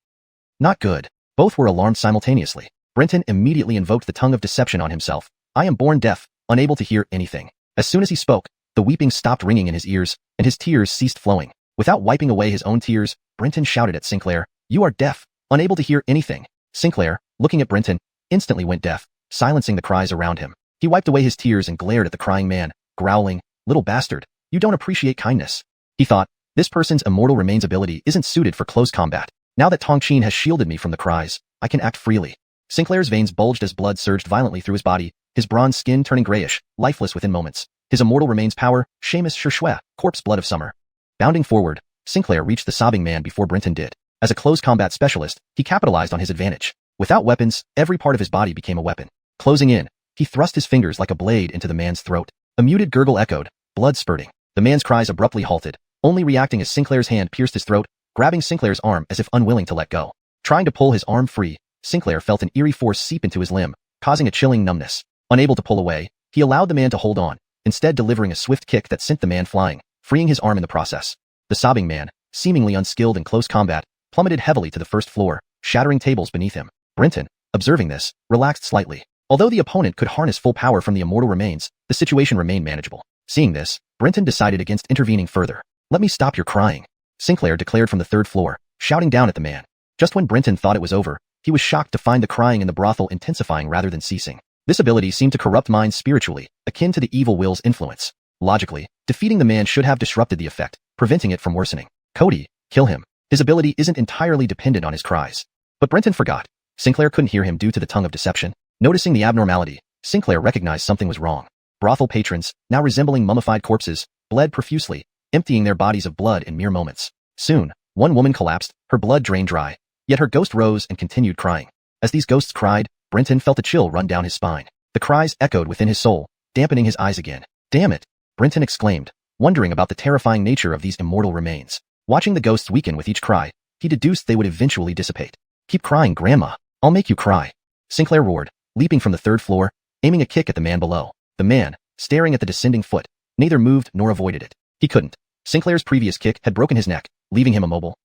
Not good. Both were alarmed simultaneously. Brenton immediately invoked the tongue of deception on himself. I am born deaf, unable to hear anything. As soon as he spoke, the weeping stopped ringing in his ears, and his tears ceased flowing. Without wiping away his own tears, Brenton shouted at Sinclair, You are deaf, unable to hear anything. Sinclair, looking at Brenton, instantly went deaf, silencing the cries around him. He wiped away his tears and glared at the crying man, growling, Little bastard, you don't appreciate kindness. He thought, this person's immortal remains ability isn't suited for close combat. Now that Tongqin has shielded me from the cries, I can act freely. Sinclair's veins bulged as blood surged violently through his body, his bronze skin turning grayish, lifeless within moments. His immortal remains power, Seamus Xiuxian, corpse blood of summer. Bounding forward, Sinclair reached the sobbing man before Brenton did. As a close combat specialist, he capitalized on his advantage. Without weapons, every part of his body became a weapon. Closing in, he thrust his fingers like a blade into the man's throat. A muted gurgle echoed, blood spurting. The man's cries abruptly halted, only reacting as Sinclair's hand pierced his throat, grabbing Sinclair's arm as if unwilling to let go. Trying to pull his arm free, Sinclair felt an eerie force seep into his limb, causing a chilling numbness. Unable to pull away, he allowed the man to hold on, instead delivering a swift kick that sent the man flying, freeing his arm in the process. The sobbing man, seemingly unskilled in close combat, plummeted heavily to the first floor, shattering tables beneath him. Brenton, observing this, relaxed slightly. Although the opponent could harness full power from the immortal remains, the situation remained manageable. Seeing this, Brenton decided against intervening further. Let me stop your crying, Sinclair declared from the 3rd floor, shouting down at the man. Just when Brenton thought it was over, he was shocked to find the crying in the brothel intensifying rather than ceasing. This ability seemed to corrupt minds spiritually, akin to the evil will's influence. Logically, defeating the man should have disrupted the effect, preventing it from worsening. Cody, kill him. His ability isn't entirely dependent on his cries. But Brenton forgot. Sinclair couldn't hear him due to the tongue of deception. Noticing the abnormality, Sinclair recognized something was wrong. Brothel patrons, now resembling mummified corpses, bled profusely, emptying their bodies of blood in mere moments. Soon, one woman collapsed, her blood drained dry, yet her ghost rose and continued crying. As these ghosts cried, Brenton felt a chill run down his spine. The cries echoed within his soul, dampening his eyes again. Damn it, Brenton exclaimed, wondering about the terrifying nature of these immortal remains. Watching the ghosts weaken with each cry, he deduced they would eventually dissipate. Keep crying, Grandma. I'll make you cry, Sinclair roared, leaping from the 3rd floor, aiming a kick at the man below. The man, staring at the descending foot, neither moved nor avoided it. He couldn't. Sinclair's previous kick had broken his neck, leaving him immobile.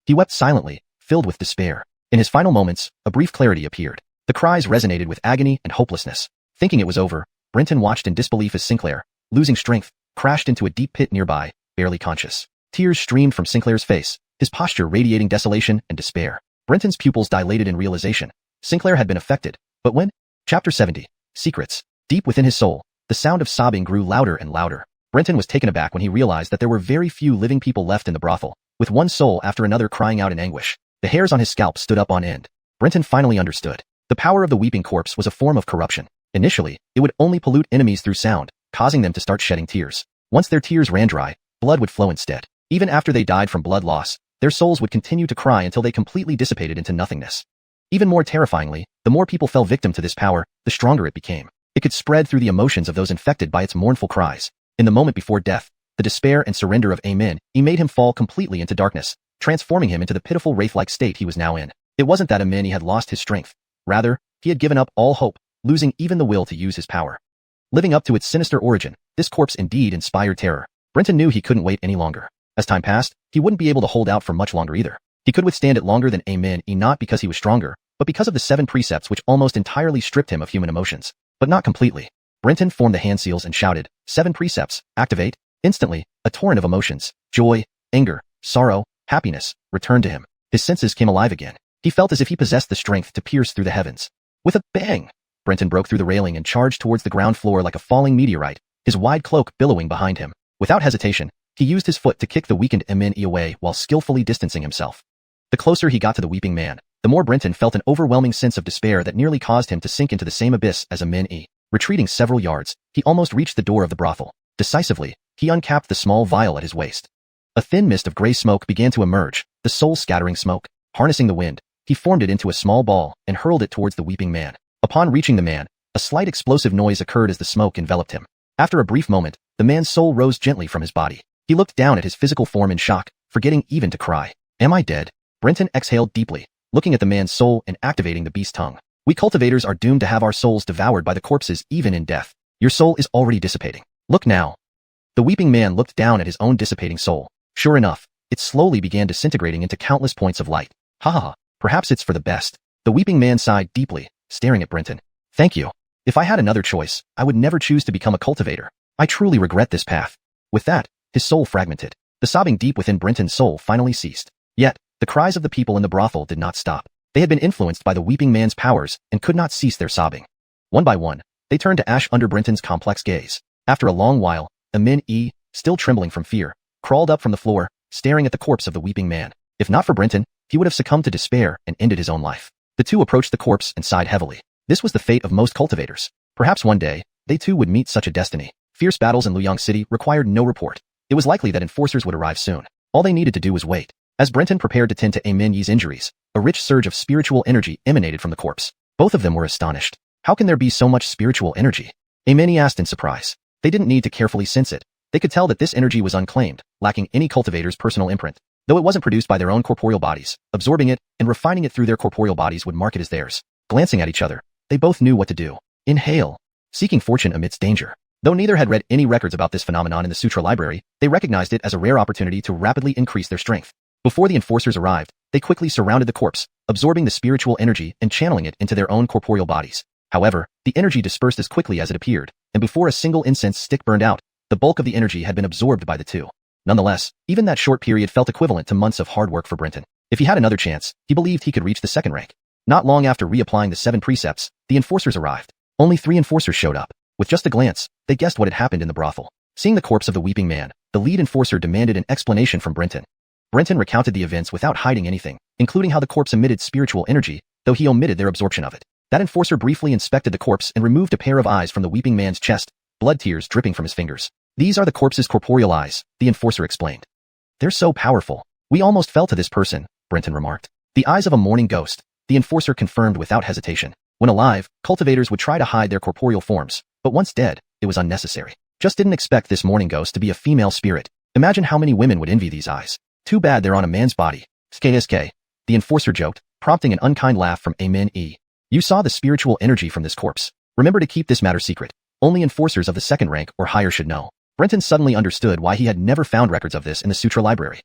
He wept silently, filled with despair. In his final moments, a brief clarity appeared. The cries resonated with agony and hopelessness. Thinking it was over, Brenton watched in disbelief as Sinclair, losing strength, crashed into a deep pit nearby, barely conscious. Tears streamed from Sinclair's face, his posture radiating desolation and despair. Brenton's pupils dilated in realization. Sinclair had been affected, but when? Chapter 70. Secrets. Deep within his soul, the sound of sobbing grew louder and louder. Brenton was taken aback when he realized that there were very few living people left in the brothel, with one soul after another crying out in anguish. The hairs on his scalp stood up on end. Brenton finally understood. The power of the weeping corpse was a form of corruption. Initially, it would only pollute enemies through sound, causing them to start shedding tears. Once their tears ran dry, blood would flow instead. Even after they died from blood loss, their souls would continue to cry until they completely dissipated into nothingness. Even more terrifyingly, the more people fell victim to this power, the stronger it became. It could spread through the emotions of those infected by its mournful cries. In the moment before death, the despair and surrender of Amen, he made him fall completely into darkness, transforming him into the pitiful wraith-like state he was now in. It wasn't that Amen had lost his strength. Rather, he had given up all hope, losing even the will to use his power. Living up to its sinister origin, this corpse indeed inspired terror. Brenton knew he couldn't wait any longer. As time passed, he wouldn't be able to hold out for much longer either. He could withstand it longer than Amen, not because he was stronger, but because of the 7 precepts which almost entirely stripped him of human emotions. But not completely. Brenton formed the hand seals and shouted, 7 precepts, activate. Instantly, a torrent of emotions, joy, anger, sorrow, happiness, returned to him. His senses came alive again. He felt as if he possessed the strength to pierce through the heavens. With a bang, Brenton broke through the railing and charged towards the ground floor like a falling meteorite, his wide cloak billowing behind him. Without hesitation, he used his foot to kick the weakened Amen away while skillfully distancing himself. The closer he got to the weeping man, the more Brenton felt an overwhelming sense of despair that nearly caused him to sink into the same abyss as Amen. Retreating several yards, he almost reached the door of the brothel. Decisively, he uncapped the small vial at his waist. A thin mist of gray smoke began to emerge, the soul-scattering smoke. Harnessing the wind, he formed it into a small ball and hurled it towards the weeping man. Upon reaching the man, a slight explosive noise occurred as the smoke enveloped him. After a brief moment, the man's soul rose gently from his body. He looked down at his physical form in shock, forgetting even to cry. Am I dead? Brenton exhaled deeply, looking at the man's soul and activating the beast tongue. We cultivators are doomed to have our souls devoured by the corpses even in death. Your soul is already dissipating. Look now. The weeping man looked down at his own dissipating soul. Sure enough, it slowly began disintegrating into countless points of light. Ha ha ha, perhaps it's for the best. The weeping man sighed deeply, staring at Brenton. Thank you. If I had another choice, I would never choose to become a cultivator. I truly regret this path. With that, his soul fragmented. The sobbing deep within Brenton's soul finally ceased. Yet, the cries of the people in the brothel did not stop. They had been influenced by the weeping man's powers and could not cease their sobbing. One by one, they turned to ash under Brenton's complex gaze. After a long while, Amen, still trembling from fear, crawled up from the floor, staring at the corpse of the weeping man. If not for Brenton, he would have succumbed to despair and ended his own life. The two approached the corpse and sighed heavily. This was the fate of most cultivators. Perhaps one day, they too would meet such a destiny. Fierce battles in Luoyang City required no report. It was likely that enforcers would arrive soon. All they needed to do was wait. As Brenton prepared to tend to Amen Yi's injuries, a rich surge of spiritual energy emanated from the corpse. Both of them were astonished. How can there be so much spiritual energy? Amen Yi asked in surprise. They didn't need to carefully sense it. They could tell that this energy was unclaimed, lacking any cultivator's personal imprint. Though it wasn't produced by their own corporeal bodies, absorbing it and refining it through their corporeal bodies would mark it as theirs. Glancing at each other, they both knew what to do. Inhale. Seeking fortune amidst danger. Though neither had read any records about this phenomenon in the sutra library, they recognized it as a rare opportunity to rapidly increase their strength. Before the enforcers arrived, they quickly surrounded the corpse, absorbing the spiritual energy and channeling it into their own corporeal bodies. However, the energy dispersed as quickly as it appeared, and before a single incense stick burned out, the bulk of the energy had been absorbed by the two. Nonetheless, even that short period felt equivalent to months of hard work for Brenton. If he had another chance, he believed he could reach the second rank. Not long after reapplying the 7 precepts, the enforcers arrived. Only 3 enforcers showed up. With just a glance, they guessed what had happened in the brothel. Seeing the corpse of the weeping man, the lead enforcer demanded an explanation from Brenton. Brenton recounted the events without hiding anything, including how the corpse emitted spiritual energy, though he omitted their absorption of it. That enforcer briefly inspected the corpse and removed a pair of eyes from the weeping man's chest, blood tears dripping from his fingers. These are the corpse's corporeal eyes, the enforcer explained. They're so powerful. We almost fell to this person, Brenton remarked. The eyes of a mourning ghost, the enforcer confirmed without hesitation. When alive, cultivators would try to hide their corporeal forms, but once dead, it was unnecessary. Just didn't expect this mourning ghost to be a female spirit. Imagine how many women would envy these eyes. Too bad they're on a man's body. SK, the enforcer joked, prompting an unkind laugh from Amen. You saw the spiritual energy from this corpse. Remember to keep this matter secret. Only enforcers of the second rank or higher should know. Brenton suddenly understood why he had never found records of this in the sutra library.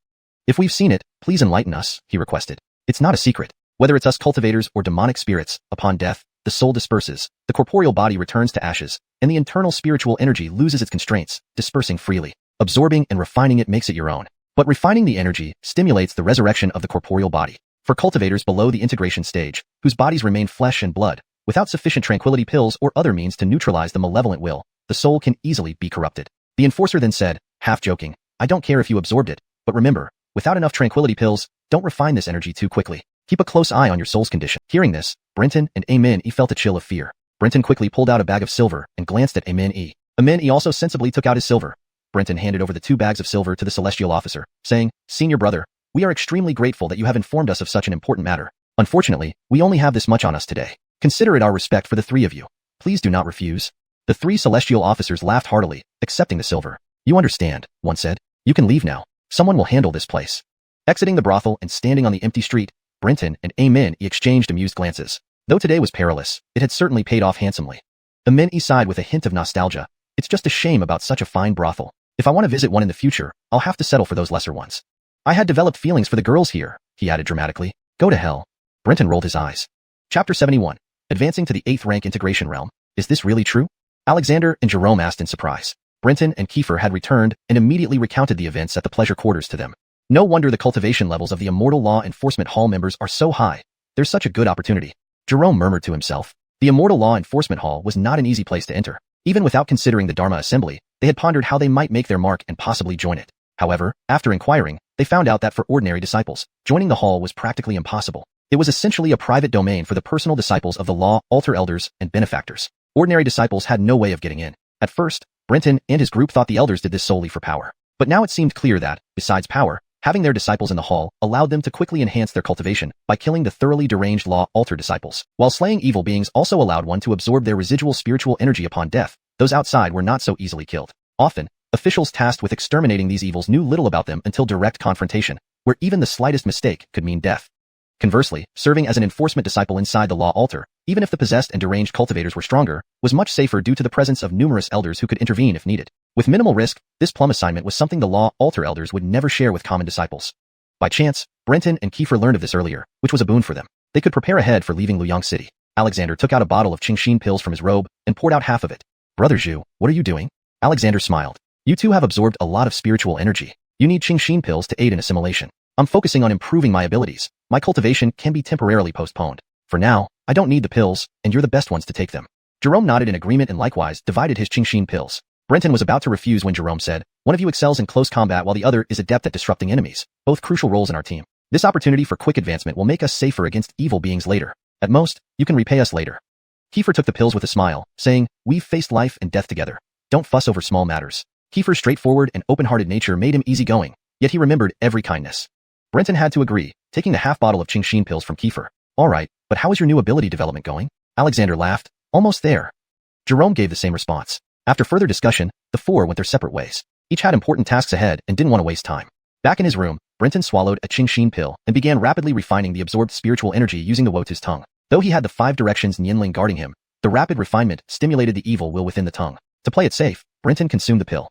If we've seen it, please enlighten us, he requested. It's not a secret. Whether it's us cultivators or demonic spirits, upon death, the soul disperses, the corporeal body returns to ashes, and the internal spiritual energy loses its constraints, dispersing freely. Absorbing and refining it makes it your own. But refining the energy stimulates the resurrection of the corporeal body. For cultivators below the integration stage, whose bodies remain flesh and blood, without sufficient tranquility pills or other means to neutralize the malevolent will, the soul can easily be corrupted. The enforcer then said, half joking, I don't care if you absorbed it, but remember, without enough tranquility pills, don't refine this energy too quickly. Keep a close eye on your soul's condition. Hearing this, Brenton and Amin-E felt a chill of fear. Brenton quickly pulled out a bag of silver and glanced at Amin-E. Amin-E also sensibly took out his silver. Brenton handed over the 2 bags of silver to the celestial officer, saying, Senior brother, we are extremely grateful that you have informed us of such an important matter. Unfortunately, we only have this much on us today. Consider it our respect for the 3 of you. Please do not refuse. The 3 celestial officers laughed heartily, accepting the silver. You understand, one said. You can leave now. Someone will handle this place. Exiting the brothel and standing on the empty street, Brenton and Amin-E exchanged amused glances. Though today was perilous, it had certainly paid off handsomely. Amin-E sighed with a hint of nostalgia. It's just a shame about such a fine brothel. If I want to visit one in the future, I'll have to settle for those lesser ones. I had developed feelings for the girls here, he added dramatically. Go to hell. Brenton rolled his eyes. Chapter 71. Advancing to the 8th rank integration realm. Is this really true? Alexander and Jerome asked in surprise. Brenton and Kiefer had returned and immediately recounted the events at the pleasure quarters to them. No wonder the cultivation levels of the Immortal Law Enforcement Hall members are so high. There's such a good opportunity. Jerome murmured to himself. The Immortal Law Enforcement Hall was not an easy place to enter. Even without considering the Dharma Assembly, they had pondered how they might make their mark and possibly join it. However, after inquiring, they found out that for ordinary disciples, joining the hall was practically impossible. It was essentially a private domain for the personal disciples of the law, altar elders, and benefactors. Ordinary disciples had no way of getting in. At first, Brenton and his group thought the elders did this solely for power. But now it seemed clear that, besides power, having their disciples in the hall allowed them to quickly enhance their cultivation by killing the thoroughly deranged law altar disciples. While slaying evil beings also allowed one to absorb their residual spiritual energy upon death, those outside were not so easily killed. Often, officials tasked with exterminating these evils knew little about them until direct confrontation, where even the slightest mistake could mean death. Conversely, serving as an enforcement disciple inside the law altar, even if the possessed and deranged cultivators were stronger, was much safer due to the presence of numerous elders who could intervene if needed. With minimal risk, this plum assignment was something the law altar elders would never share with common disciples. By chance, Brenton and Kiefer learned of this earlier, which was a boon for them. They could prepare ahead for leaving Luoyang City. Alexander took out a bottle of xiuxian pills from his robe and poured out half of it. Brother Zhu, what are you doing? Alexander smiled. You two have absorbed a lot of spiritual energy. You need xiuxian pills to aid in assimilation. I'm focusing on improving my abilities. My cultivation can be temporarily postponed. For now, I don't need the pills, and you're the best ones to take them. Jerome nodded in agreement and likewise divided his xiuxian pills. Brenton was about to refuse when Jerome said, one of you excels in close combat while the other is adept at disrupting enemies, both crucial roles in our team. This opportunity for quick advancement will make us safer against evil beings later. At most, you can repay us later. Kiefer took the pills with a smile, saying, we've faced life and death together. Don't fuss over small matters. Kiefer's straightforward and open-hearted nature made him easygoing, yet he remembered every kindness. Brenton had to agree, taking the half bottle of xiuxian pills from Kiefer. All right, but how is your new ability development going? Alexander laughed. Almost there. Jerome gave the same response. After further discussion, the 4 went their separate ways. Each had important tasks ahead and didn't want to waste time. Back in his room, Brenton swallowed a xiuxian pill and began rapidly refining the absorbed spiritual energy using the Wotu's tongue. Though he had the 5 directions Nianling guarding him, the rapid refinement stimulated the evil will within the tongue. To play it safe, Brenton consumed the pill.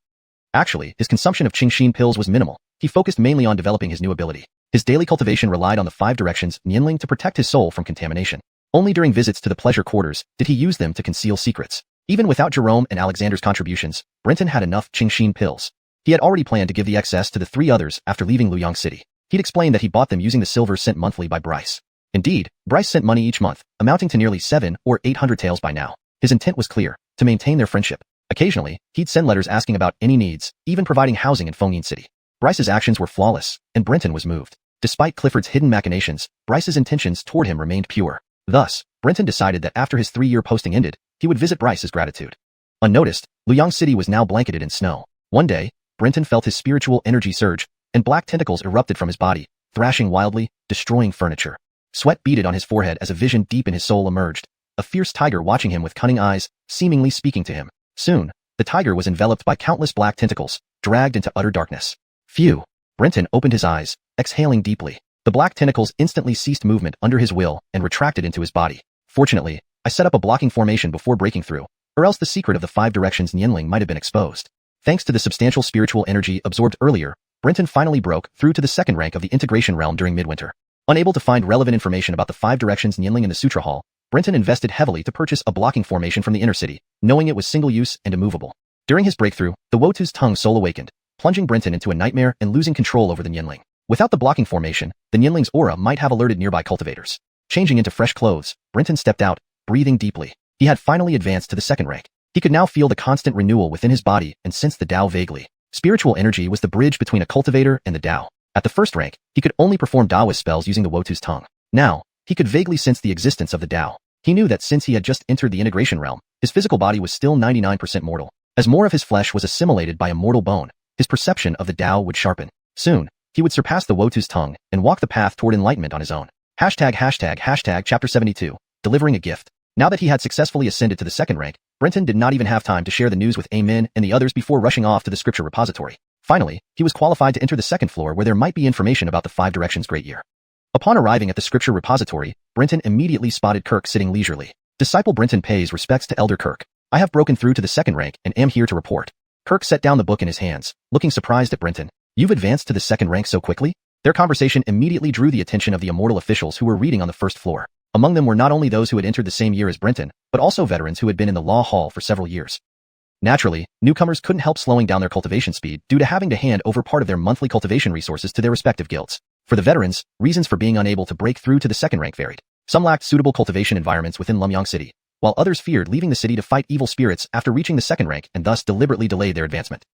Actually, his consumption of xiuxian pills was minimal. He focused mainly on developing his new ability. His daily cultivation relied on the 5 directions Nianling to protect his soul from contamination. Only during visits to the pleasure quarters did he use them to conceal secrets. Even without Jerome and Alexander's contributions, Brenton had enough xiuxian pills. He had already planned to give the excess to the 3 others after leaving Luoyang City. He'd explained that he bought them using the silver sent monthly by Bryce. Indeed, Bryce sent money each month, amounting to nearly 700 or 800 taels by now. His intent was clear, to maintain their friendship. Occasionally, he'd send letters asking about any needs, even providing housing in Fengyin City. Bryce's actions were flawless, and Brenton was moved. Despite Clifford's hidden machinations, Bryce's intentions toward him remained pure. Thus, Brenton decided that after his 3-year posting ended, he would visit Bryce as gratitude. Unnoticed, Luoyang City was now blanketed in snow. One day, Brenton felt his spiritual energy surge, and black tentacles erupted from his body, thrashing wildly, destroying furniture. Sweat beaded on his forehead as a vision deep in his soul emerged, a fierce tiger watching him with cunning eyes, seemingly speaking to him. Soon, the tiger was enveloped by countless black tentacles, dragged into utter darkness. Phew! Brenton opened his eyes, exhaling deeply. The black tentacles instantly ceased movement under his will and retracted into his body. Fortunately, I set up a blocking formation before breaking through, or else the secret of the 5 directions Nianling might have been exposed. Thanks to the substantial spiritual energy absorbed earlier, Brenton finally broke through to the second rank of the integration realm during midwinter. Unable to find relevant information about the 5 directions Nianling in the Sutra Hall, Brenton invested heavily to purchase a blocking formation from the inner city, knowing it was single-use and immovable. During his breakthrough, the Wotu's tongue soul awakened, plunging Brenton into a nightmare and losing control over the Nianling. Without the blocking formation, the Nianling's aura might have alerted nearby cultivators. Changing into fresh clothes, Brenton stepped out, breathing deeply. He had finally advanced to the second rank. He could now feel the constant renewal within his body and sense the Tao vaguely. Spiritual energy was the bridge between a cultivator and the Tao. At the first rank, he could only perform Taoist spells using the Wotu's tongue. Now, he could vaguely sense the existence of the Tao. He knew that since he had just entered the integration realm, his physical body was still 99% mortal. As more of his flesh was assimilated by a mortal bone, his perception of the Tao would sharpen. Soon, he would surpass the Wotu's tongue and walk the path toward enlightenment on his own. ####Chapter 72, Delivering a Gift. Now that he had successfully ascended to the second rank, Brenton did not even have time to share the news with Amin and the others before rushing off to the scripture repository. Finally, he was qualified to enter the second floor where there might be information about the 5 directions Great Year. Upon arriving at the scripture repository, Brenton immediately spotted Kirk sitting leisurely. Disciple Brenton pays respects to Elder Kirk. I have broken through to the second rank and am here to report. Kirk set down the book in his hands, looking surprised at Brenton. You've advanced to the second rank so quickly? Their conversation immediately drew the attention of the Immortal officials who were reading on the first floor. Among them were not only those who had entered the same year as Brenton, but also veterans who had been in the law hall for several years. Naturally, newcomers couldn't help slowing down their cultivation speed due to having to hand over part of their monthly cultivation resources to their respective guilds. For the veterans, reasons for being unable to break through to the second rank varied. Some lacked suitable cultivation environments within Lumyang City, while others feared leaving the city to fight evil spirits after reaching the second rank and thus deliberately delayed their advancement.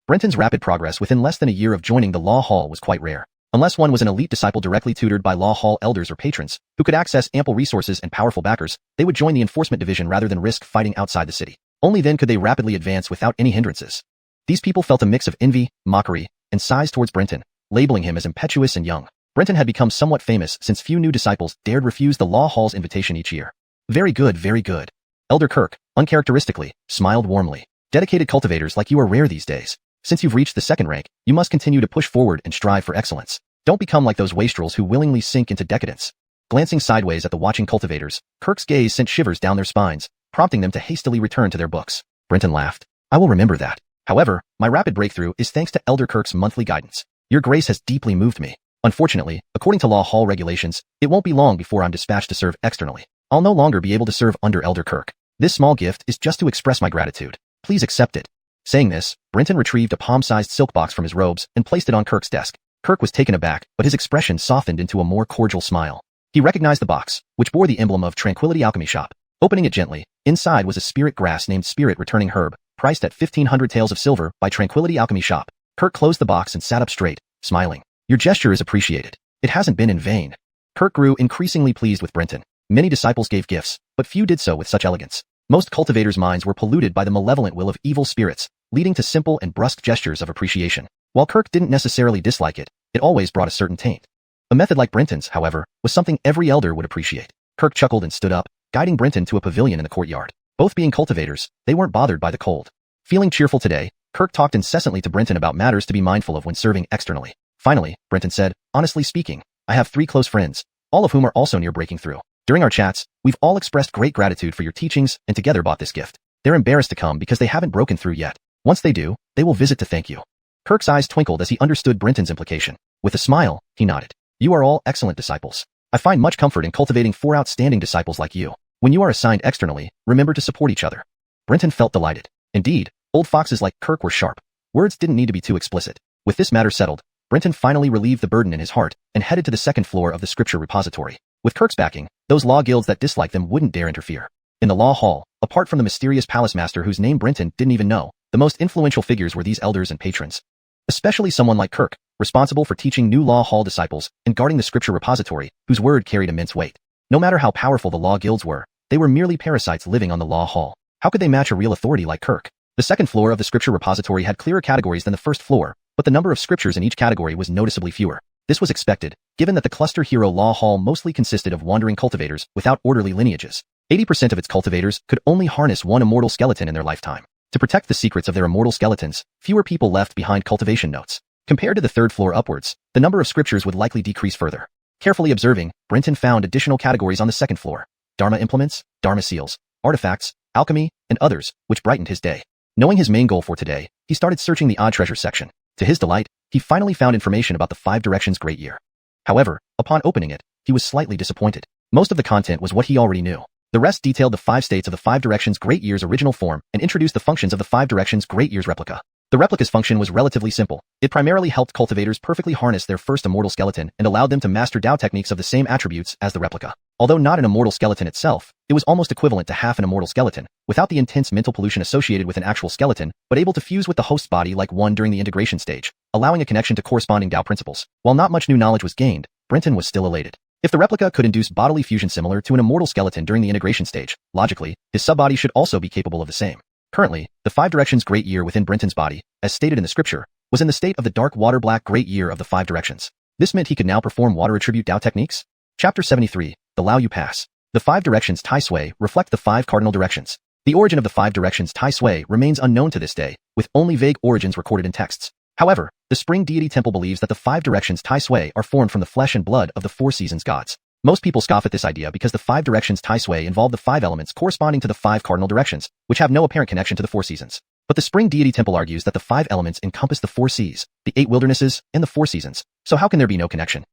Brenton's rapid progress within less than a year of joining the law hall was quite rare. Unless one was an elite disciple directly tutored by law hall elders or patrons, who could access ample resources and powerful backers, they would join the enforcement division rather than risk fighting outside the city. Only then could they rapidly advance without any hindrances. These people felt a mix of envy, mockery, and sighs towards Brenton, labeling him as impetuous and young. Brenton had become somewhat famous since few new disciples dared refuse the law hall's invitation each year. Very good, very good. Elder Kirk, uncharacteristically, smiled warmly. Dedicated cultivators like you are rare these days. Since you've reached the second rank, you must continue to push forward and strive for excellence. Don't become like those wastrels who willingly sink into decadence. Glancing sideways at the watching cultivators, Kirk's gaze sent shivers down their spines, prompting them to hastily return to their books. Brenton laughed. I will remember that. However, my rapid breakthrough is thanks to Elder Kirk's monthly guidance. Your grace has deeply moved me. Unfortunately, according to law hall regulations, it won't be long before I'm dispatched to serve externally. I'll no longer be able to serve under Elder Kirk. This small gift is just to express my gratitude. Please accept it. Saying this, Brenton retrieved a palm-sized silk box from his robes and placed it on Kirk's desk. Kirk was taken aback, but his expression softened into a more cordial smile. He recognized the box, which bore the emblem of Tranquility Alchemy Shop. Opening it gently, inside was a spirit grass named Spirit Returning Herb, priced at 1,500 taels of silver by Tranquility Alchemy Shop. Kirk closed the box and sat up straight, smiling. Your gesture is appreciated. It hasn't been in vain. Kirk grew increasingly pleased with Brenton. Many disciples gave gifts, but few did so with such elegance. Most cultivators' minds were polluted by the malevolent will of evil spirits, leading to simple and brusque gestures of appreciation. While Kirk didn't necessarily dislike it, it always brought a certain taint. A method like Brenton's, however, was something every elder would appreciate. Kirk chuckled and stood up, guiding Brenton to a pavilion in the courtyard. Both being cultivators, they weren't bothered by the cold. Feeling cheerful today, Kirk talked incessantly to Brenton about matters to be mindful of when serving externally. Finally, Brenton said, honestly speaking, I have 3 close friends, all of whom are also near breaking through. During our chats, we've all expressed great gratitude for your teachings and together bought this gift. They're embarrassed to come because they haven't broken through yet. Once they do, they will visit to thank you. Kirk's eyes twinkled as he understood Brenton's implication. With a smile, he nodded. You are all excellent disciples. I find much comfort in cultivating 4 outstanding disciples like you. When you are assigned externally, remember to support each other. Brenton felt delighted. Indeed, old foxes like Kirk were sharp. Words didn't need to be too explicit. With this matter settled, Brenton finally relieved the burden in his heart and headed to the second floor of the scripture repository. With Kirk's backing, those law guilds that disliked them wouldn't dare interfere. In the law hall, apart from the mysterious palace master whose name Brenton didn't even know, the most influential figures were these elders and patrons. Especially someone like Kirk, responsible for teaching new law hall disciples and guarding the scripture repository, whose word carried immense weight. No matter how powerful the law guilds were, they were merely parasites living on the law hall. How could they match a real authority like Kirk? The second floor of the scripture repository had clearer categories than the first floor, but the number of scriptures in each category was noticeably fewer. This was expected, given that the cluster hero law hall mostly consisted of wandering cultivators without orderly lineages. 80% of its cultivators could only harness one immortal skeleton in their lifetime. To protect the secrets of their immortal skeletons, fewer people left behind cultivation notes. Compared to the third floor upwards, the number of scriptures would likely decrease further. Carefully observing, Brenton found additional categories on the second floor. dharma implements, dharma seals, artifacts, alchemy, and others, which brightened his day. Knowing his main goal for today, he started searching the odd treasures section. To his delight, he finally found information about the Five Directions Great Year. However, upon opening it, he was slightly disappointed. Most of the content was what he already knew. The rest detailed the 5 states of the Five Directions Great Year's original form and introduced the functions of the Five Directions Great Year's replica. The replica's function was relatively simple. It primarily helped cultivators perfectly harness their first immortal skeleton and allowed them to master Dao techniques of the same attributes as the replica. Although not an immortal skeleton itself, it was almost equivalent to half an immortal skeleton, without the intense mental pollution associated with an actual skeleton, but able to fuse with the host's body like one during the integration stage, allowing a connection to corresponding Dao principles. While not much new knowledge was gained, Brenton was still elated. If the replica could induce bodily fusion similar to an immortal skeleton during the integration stage, logically, his subbody should also be capable of the same. Currently, the Five Directions Great Year within Brenton's body, as stated in the scripture, was in the state of the dark water black Great Year of the Five Directions. This meant he could now perform water attribute Dao techniques. Chapter 73, The Lao You Pass. The Five Directions Tai Sui reflect the 5 cardinal directions. The origin of the Five Directions Tai Sui remains unknown to this day, with only vague origins recorded in texts. However, the Spring Deity Temple believes that the Five Directions Tai Sui are formed from the flesh and blood of the 4 seasons gods. Most people scoff at this idea because the Five Directions Tai Sui involve the 5 elements corresponding to the 5 cardinal directions, which have no apparent connection to the 4 seasons. But the Spring Deity Temple argues that the 5 elements encompass the 4 seas, the 8 wildernesses, and the 4 seasons, so how can there be no connection?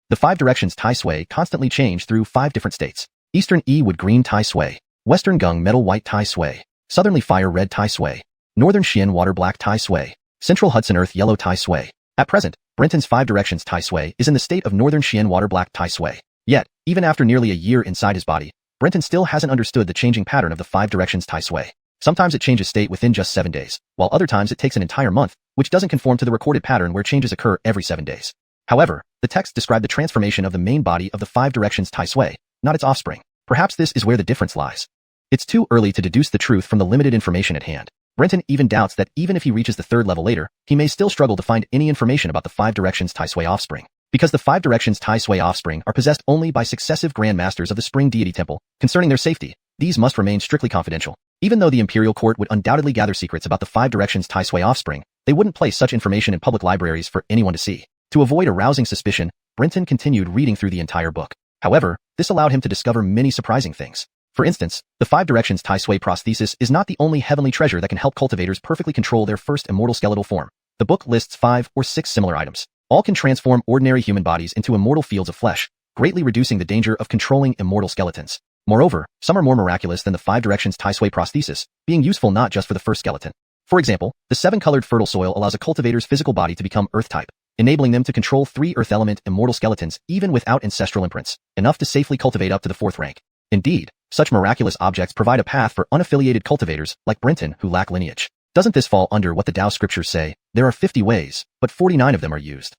The Five Directions Tai Sui constantly change through 5 different states. Eastern wood green Tai Sui, Western gung metal white Tai Sui, Southerly fire red Tai Sui, Northern Xian water black Tai Sui, Central Hudson earth yellow Tai Sui. At present, Brenton's Five Directions Tai Sui is in the state of Northern Xian water black Tai Sui. Yet, even after nearly a year inside his body, Brenton still hasn't understood the changing pattern of the Five Directions Tai Sui. Sometimes it changes state within just 7 days, while other times it takes an entire month, which doesn't conform to the recorded pattern where changes occur every 7 days. However, the texts describe the transformation of the main body of the Five Directions Tai Sui, not its offspring. Perhaps this is where the difference lies. It's too early to deduce the truth from the limited information at hand. Brenton even doubts that even if he reaches the 3rd level later, he may still struggle to find any information about the Five Directions Tai Sui offspring. Because the Five Directions Tai Sui offspring are possessed only by successive Grand Masters of the Spring Deity Temple, concerning their safety, these must remain strictly confidential. Even though the Imperial Court would undoubtedly gather secrets about the Five Directions Tai Sui offspring, they wouldn't place such information in public libraries for anyone to see. To avoid arousing suspicion, Brenton continued reading through the entire book. However, this allowed him to discover many surprising things. For instance, the Five Directions Tai Sui prosthesis is not the only heavenly treasure that can help cultivators perfectly control their first immortal skeletal form. The book lists 5 or 6 similar items. All can transform ordinary human bodies into immortal fields of flesh, greatly reducing the danger of controlling immortal skeletons. Moreover, some are more miraculous than the Five Directions Tai Sui prosthesis, being useful not just for the first skeleton. For example, the 7-colored fertile soil allows a cultivator's physical body to become earth type, enabling them to control 3 earth element immortal skeletons even without ancestral imprints, enough to safely cultivate up to the 4th rank. Indeed, such miraculous objects provide a path for unaffiliated cultivators like Brenton who lack lineage. Doesn't this fall under what the Tao scriptures say? There are 50 ways, but 49 of them are used.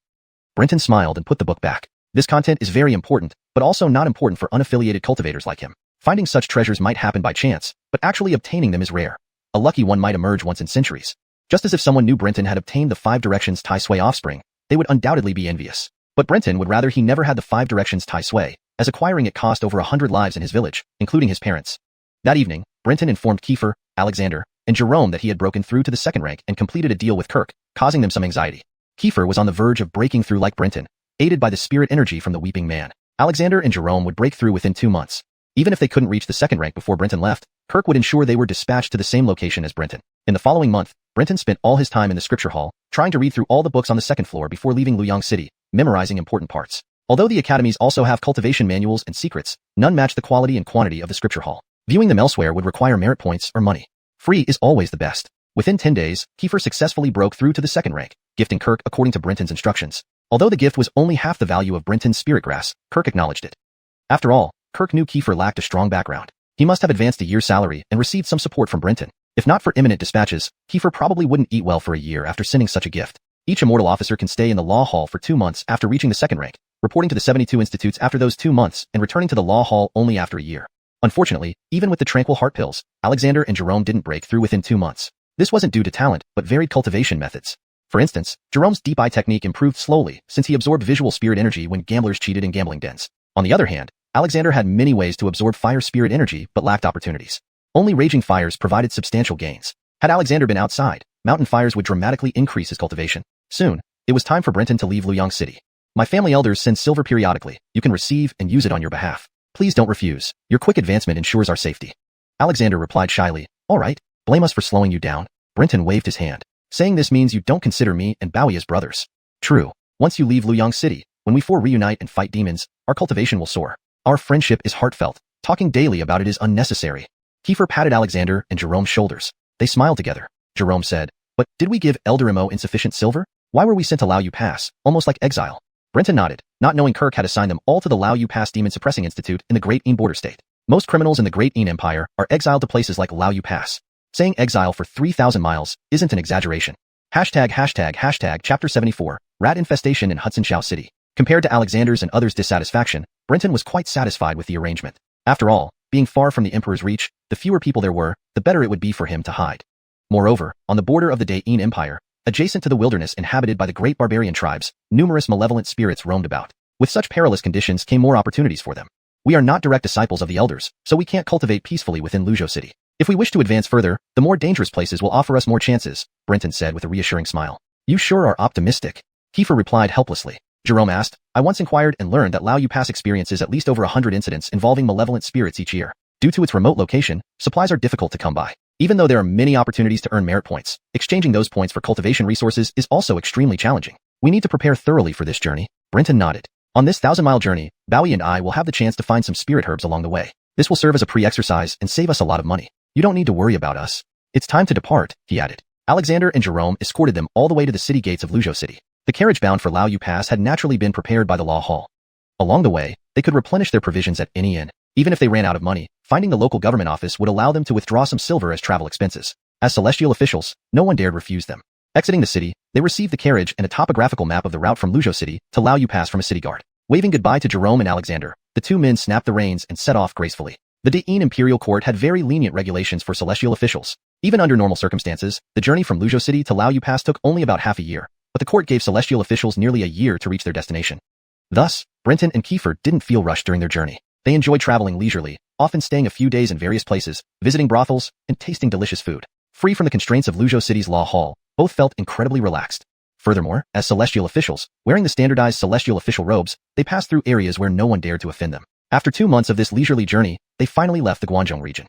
Brenton smiled and put the book back. This content is very important, but also not important for unaffiliated cultivators like him. Finding such treasures might happen by chance, but actually obtaining them is rare. A lucky one might emerge once in centuries. Just as if someone knew Brenton had obtained the Five Directions Tai Sui offspring, they would undoubtedly be envious. But Brenton would rather he never had the Five Directions Tai Sui, as acquiring it cost over 100 lives in his village, including his parents. That evening, Brenton informed Kiefer, Alexander, and Jerome that he had broken through to the 2nd rank and completed a deal with Kirk, causing them some anxiety. Kiefer was on the verge of breaking through like Brenton, aided by the spirit energy from the Weeping Man. Alexander and Jerome would break through within 2 months. Even if they couldn't reach the 2nd rank before Brenton left, Kirk would ensure they were dispatched to the same location as Brenton. In the following month, Brenton spent all his time in the scripture hall, trying to read through all the books on the 2nd floor before leaving Luoyang City, memorizing important parts. Although the academies also have cultivation manuals and secrets, none match the quality and quantity of the scripture hall. Viewing them elsewhere would require merit points or money. Free is always the best. Within 10 days, Kiefer successfully broke through to the 2nd rank, gifting Kirk according to Brenton's instructions. Although the gift was only half the value of Brenton's spirit grass, Kirk acknowledged it. After all, Kirk knew Kiefer lacked a strong background. He must have advanced a year's salary and received some support from Brenton. If not for imminent dispatches, Kiefer probably wouldn't eat well for a year after sending such a gift. Each immortal officer can stay in the law hall for 2 months after reaching the 2nd rank, reporting to the 72 institutes after those 2 months and returning to the law hall only after a year. Unfortunately, even with the tranquil heart pills, Alexander and Jerome didn't break through within 2 months. This wasn't due to talent, but varied cultivation methods. For instance, Jerome's deep eye technique improved slowly since he absorbed visual spirit energy when gamblers cheated in gambling dens. On the other hand, Alexander had many ways to absorb fire spirit energy but lacked opportunities. Only raging fires provided substantial gains. Had Alexander been outside, mountain fires would dramatically increase his cultivation. Soon, it was time for Brenton to leave Luoyang City. My family elders send silver periodically. You can receive and use it on your behalf. Please don't refuse. Your quick advancement ensures our safety. Alexander replied shyly, all right, blame us for slowing you down. Brenton waved his hand, saying this means you don't consider me and Bowie as brothers. True. Once you leave Luyang City, when we four reunite and fight demons, our cultivation will soar. Our friendship is heartfelt. Talking daily about it is unnecessary. Kiefer patted Alexander and Jerome's shoulders. They smiled together. Jerome said, but did we give Elder Imo insufficient silver? Why were we sent to Lao Yu Pass, almost like exile? Brenton nodded, not knowing Kirk had assigned them all to the Lao Yu Pass Demon Suppressing Institute in the Great Een border state. Most criminals in the Great Een Empire are exiled to places like Lao Yu Pass. Saying exile for 3,000 miles isn't an exaggeration. Chapter 74, Rat Infestation in Hudson Xiao City. Compared to Alexander's and others' dissatisfaction, Brenton was quite satisfied with the arrangement. After all, being far from the Emperor's reach, the fewer people there were, the better it would be for him to hide. Moreover, on the border of the Day Een Empire, adjacent to the wilderness inhabited by the great barbarian tribes, numerous malevolent spirits roamed about. With such perilous conditions came more opportunities for them. We are not direct disciples of the elders, so we can't cultivate peacefully within Luzhou City. If we wish to advance further, the more dangerous places will offer us more chances, Brenton said with a reassuring smile. You sure are optimistic. Kiefer replied helplessly. Jerome asked, I once inquired and learned that Lao Yu Pass experiences at least over 100 incidents involving malevolent spirits each year. Due to its remote location, supplies are difficult to come by. Even though there are many opportunities to earn merit points, exchanging those points for cultivation resources is also extremely challenging. We need to prepare thoroughly for this journey. Brenton nodded. On this 1,000-mile journey, Bowie and I will have the chance to find some spirit herbs along the way. This will serve as a pre-exercise and save us a lot of money. You don't need to worry about us. It's time to depart, he added. Alexander and Jerome escorted them all the way to the city gates of Luzhou City. The carriage bound for Lao Yu Pass had naturally been prepared by the Law Hall. Along the way, they could replenish their provisions at any inn. Even if they ran out of money, finding the local government office would allow them to withdraw some silver as travel expenses. As celestial officials, no one dared refuse them. Exiting the city, they received the carriage and a topographical map of the route from Luzhou City to Lao Yu Pass from a city guard. Waving goodbye to Jerome and Alexander, the two men snapped the reins and set off gracefully. The Dain Imperial Court had very lenient regulations for celestial officials. Even under normal circumstances, the journey from Luzhou City to Lao Yu Pass took only about half a year, but the court gave celestial officials nearly a year to reach their destination. Thus, Brenton and Kiefer didn't feel rushed during their journey. They enjoyed traveling leisurely, often staying a few days in various places, visiting brothels, and tasting delicious food. Free from the constraints of Luzhou City's Law Hall, both felt incredibly relaxed. Furthermore, as celestial officials, wearing the standardized celestial official robes, they passed through areas where no one dared to offend them. After 2 months of this leisurely journey, they finally left the Guangzhou region.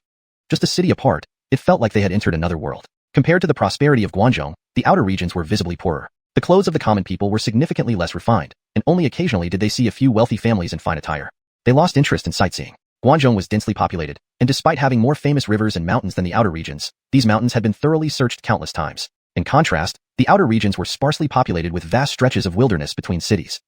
Just a city apart, it felt like they had entered another world. Compared to the prosperity of Guangzhou, the outer regions were visibly poorer. The clothes of the common people were significantly less refined, and only occasionally did they see a few wealthy families in fine attire. They lost interest in sightseeing. Guangzhou was densely populated, and despite having more famous rivers and mountains than the outer regions, these mountains had been thoroughly searched countless times. In contrast, the outer regions were sparsely populated with vast stretches of wilderness between cities.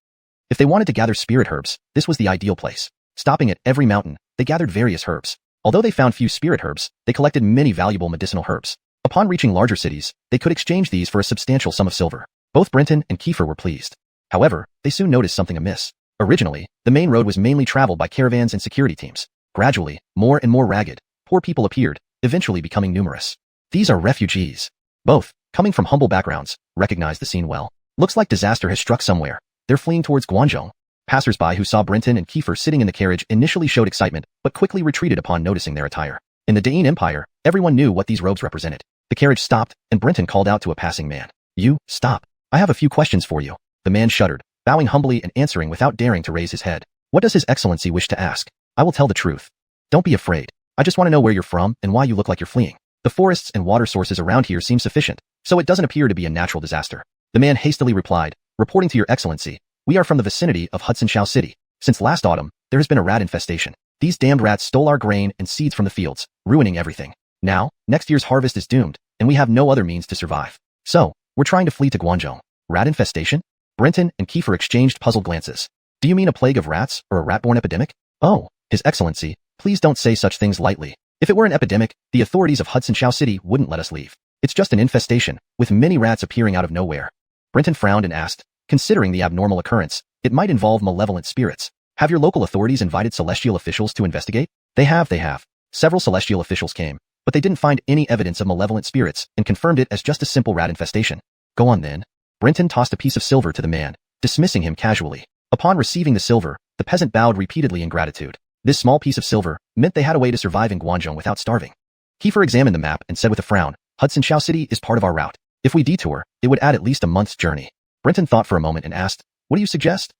If they wanted to gather spirit herbs, this was the ideal place. Stopping at every mountain, they gathered various herbs. Although they found few spirit herbs, they collected many valuable medicinal herbs. Upon reaching larger cities, they could exchange these for a substantial sum of silver. Both Brenton and Kiefer were pleased. However, they soon noticed something amiss. Originally, the main road was mainly traveled by caravans and security teams. Gradually, more and more ragged, poor people appeared, eventually becoming numerous. These are refugees. Both, coming from humble backgrounds, recognized the scene well. Looks like disaster has struck somewhere. They're fleeing towards Guangzhou. Passers-by who saw Brenton and Kiefer sitting in the carriage initially showed excitement, but quickly retreated upon noticing their attire. In the Dain Empire, everyone knew what these robes represented. The carriage stopped, and Brenton called out to a passing man. You, stop. I have a few questions for you. The man shuddered, bowing humbly and answering without daring to raise his head. What does His Excellency wish to ask? I will tell the truth. Don't be afraid. I just want to know where you're from and why you look like you're fleeing. The forests and water sources around here seem sufficient, so it doesn't appear to be a natural disaster. The man hastily replied, reporting to Your Excellency, we are from the vicinity of Hudson Xiao City. Since last autumn, there has been a rat infestation. These damned rats stole our grain and seeds from the fields, ruining everything. Now, next year's harvest is doomed, and we have no other means to survive. So, we're trying to flee to Guangzhou. Rat infestation? Brenton and Kiefer exchanged puzzled glances. Do you mean a plague of rats or a rat-borne epidemic? Oh, His Excellency, please don't say such things lightly. If it were an epidemic, the authorities of Hudson Xiao City wouldn't let us leave. It's just an infestation, with many rats appearing out of nowhere. Brenton frowned and asked, considering the abnormal occurrence, it might involve malevolent spirits. Have your local authorities invited celestial officials to investigate? They have. Several celestial officials came, but they didn't find any evidence of malevolent spirits and confirmed it as just a simple rat infestation. Go on then. Brenton tossed a piece of silver to the man, dismissing him casually. Upon receiving the silver, the peasant bowed repeatedly in gratitude. This small piece of silver meant they had a way to survive in Guangzhou without starving. Kiefer examined the map and said with a frown, Hudson Xiao City is part of our route. If we detour, it would add at least a month's journey. Brenton thought for a moment and asked, what do you suggest?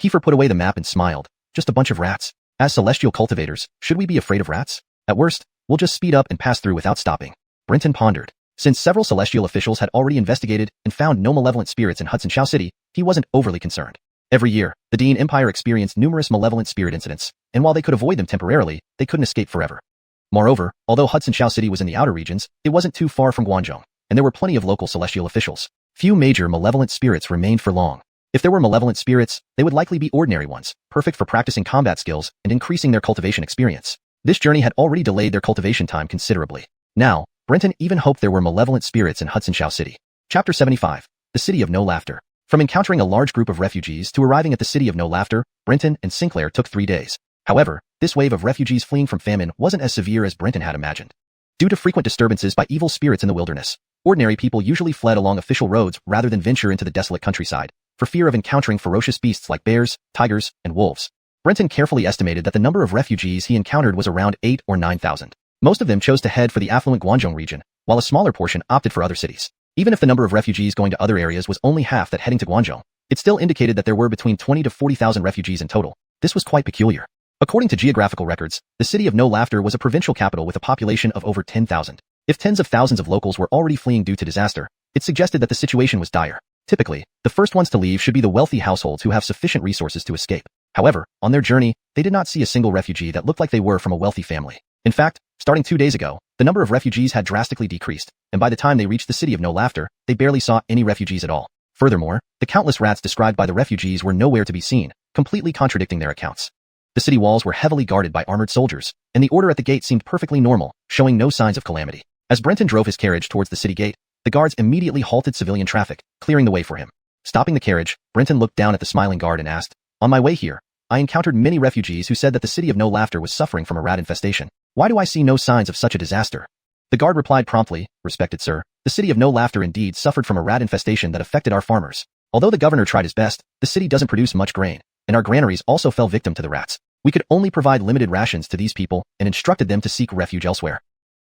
Kiefer put away the map and smiled. Just a bunch of rats. As celestial cultivators, should we be afraid of rats? At worst, we'll just speed up and pass through without stopping. Brenton pondered. Since several celestial officials had already investigated and found no malevolent spirits in Hudson Xiao City, he wasn't overly concerned. Every year, the Dean Empire experienced numerous malevolent spirit incidents, and while they could avoid them temporarily, they couldn't escape forever. Moreover, although Hudson Xiao City was in the outer regions, it wasn't too far from Guangzhou, and there were plenty of local celestial officials. Few major malevolent spirits remained for long. If there were malevolent spirits, they would likely be ordinary ones, perfect for practicing combat skills and increasing their cultivation experience. This journey had already delayed their cultivation time considerably. Now, Brenton even hoped there were malevolent spirits in Hudson Xiao City. Chapter 75. The City of No Laughter. From encountering a large group of refugees to arriving at the City of No Laughter, Brenton and Sinclair took 3 days. However, this wave of refugees fleeing from famine wasn't as severe as Brenton had imagined. Due to frequent disturbances by evil spirits in the wilderness, ordinary people usually fled along official roads rather than venture into the desolate countryside, for fear of encountering ferocious beasts like bears, tigers, and wolves. Brenton carefully estimated that the number of refugees he encountered was around 8 or 9,000. Most of them chose to head for the affluent Guangzhou region, while a smaller portion opted for other cities. Even if the number of refugees going to other areas was only half that heading to Guangzhou, it still indicated that there were between 20 to 40,000 refugees in total. This was quite peculiar. According to geographical records, the City of No Laughter was a provincial capital with a population of over 10,000. If tens of thousands of locals were already fleeing due to disaster, it suggested that the situation was dire. Typically, the first ones to leave should be the wealthy households who have sufficient resources to escape. However, on their journey, they did not see a single refugee that looked like they were from a wealthy family. In fact, starting 2 days ago, the number of refugees had drastically decreased, and by the time they reached the City of No Laughter, they barely saw any refugees at all. Furthermore, the countless rats described by the refugees were nowhere to be seen, completely contradicting their accounts. The city walls were heavily guarded by armored soldiers, and the order at the gate seemed perfectly normal, showing no signs of calamity. As Brenton drove his carriage towards the city gate, the guards immediately halted civilian traffic, clearing the way for him. Stopping the carriage, Brenton looked down at the smiling guard and asked, "On my way here, I encountered many refugees who said that the City of No Laughter was suffering from a rat infestation. Why do I see no signs of such a disaster?" The guard replied promptly, "Respected sir, the City of No Laughter indeed suffered from a rat infestation that affected our farmers. Although the governor tried his best, the city doesn't produce much grain, and our granaries also fell victim to the rats. We could only provide limited rations to these people and instructed them to seek refuge elsewhere."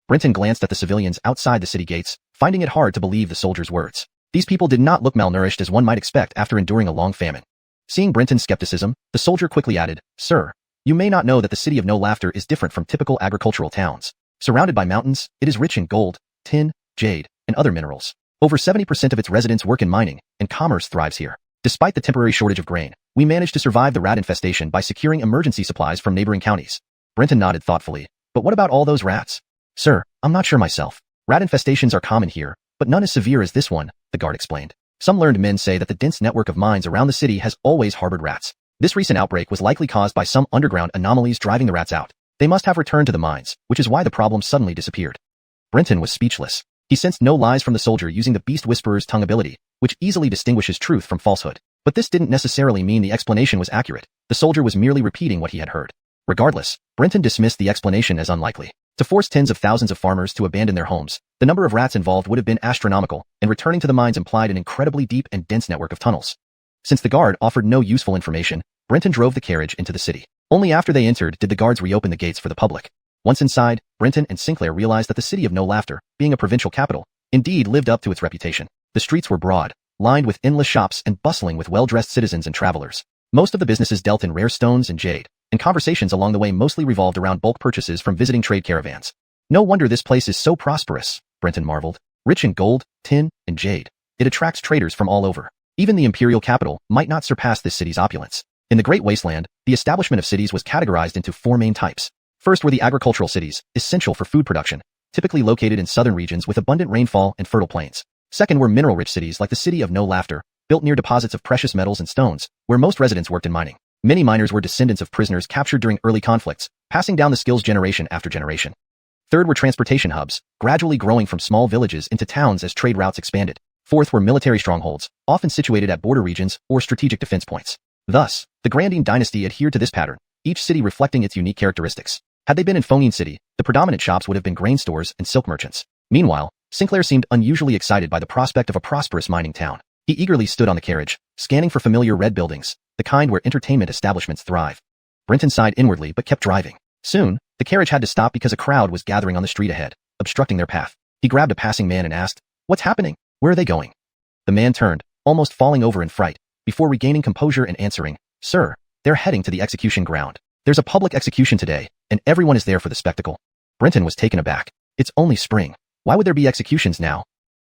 Brenton glanced at the civilians outside the city gates, finding it hard to believe the soldiers' words. These people did not look malnourished as one might expect after enduring a long famine. Seeing Brenton's skepticism, the soldier quickly added, "Sir, you may not know that the City of No Laughter is different from typical agricultural towns. Surrounded by mountains, it is rich in gold, tin, jade, and other minerals. Over 70% of its residents work in mining, and commerce thrives here. Despite the temporary shortage of grain, we managed to survive the rat infestation by securing emergency supplies from neighboring counties." Brenton nodded thoughtfully. "But what about all those rats?" "Sir, I'm not sure myself. Rat infestations are common here, but none as severe as this one," the guard explained. "Some learned men say that the dense network of mines around the city has always harbored rats. This recent outbreak was likely caused by some underground anomalies driving the rats out. They must have returned to the mines, which is why the problem suddenly disappeared." Brenton was speechless. He sensed no lies from the soldier using the Beast Whisperer's tongue ability, which easily distinguishes truth from falsehood. But this didn't necessarily mean the explanation was accurate. The soldier was merely repeating what he had heard. Regardless, Brenton dismissed the explanation as unlikely. To force tens of thousands of farmers to abandon their homes, the number of rats involved would have been astronomical, and returning to the mines implied an incredibly deep and dense network of tunnels. Since the guard offered no useful information, Brenton drove the carriage into the city. Only after they entered did the guards reopen the gates for the public. Once inside, Brenton and Sinclair realized that the City of No Laughter, being a provincial capital, indeed lived up to its reputation. The streets were broad, lined with endless shops and bustling with well-dressed citizens and travelers. Most of the businesses dealt in rare stones and jade, and conversations along the way mostly revolved around bulk purchases from visiting trade caravans. "No wonder this place is so prosperous," Brenton marveled. "Rich in gold, tin, and jade. It attracts traders from all over. Even the imperial capital might not surpass this city's opulence." In the Great Wasteland, the establishment of cities was categorized into 4 main types. First were the agricultural cities, essential for food production, typically located in southern regions with abundant rainfall and fertile plains. Second were mineral-rich cities like the City of No Laughter, built near deposits of precious metals and stones, where most residents worked in mining. Many miners were descendants of prisoners captured during early conflicts, passing down the skills generation after generation. Third were transportation hubs, gradually growing from small villages into towns as trade routes expanded. Fourth were military strongholds, often situated at border regions or strategic defense points. Thus, the Grandine dynasty adhered to this pattern, each city reflecting its unique characteristics. Had they been in Fengyin City, the predominant shops would have been grain stores and silk merchants. Meanwhile, Sinclair seemed unusually excited by the prospect of a prosperous mining town. He eagerly stood on the carriage, scanning for familiar red buildings, the kind where entertainment establishments thrive. Brenton sighed inwardly but kept driving. Soon, the carriage had to stop because a crowd was gathering on the street ahead, obstructing their path. He grabbed a passing man and asked, "What's happening? Where are they going?" The man turned, almost falling over in fright, before regaining composure and answering, "Sir, they're heading to the execution ground." There's a public execution today, and everyone is there for the spectacle. Brenton was taken aback. It's only spring. Why would there be executions now?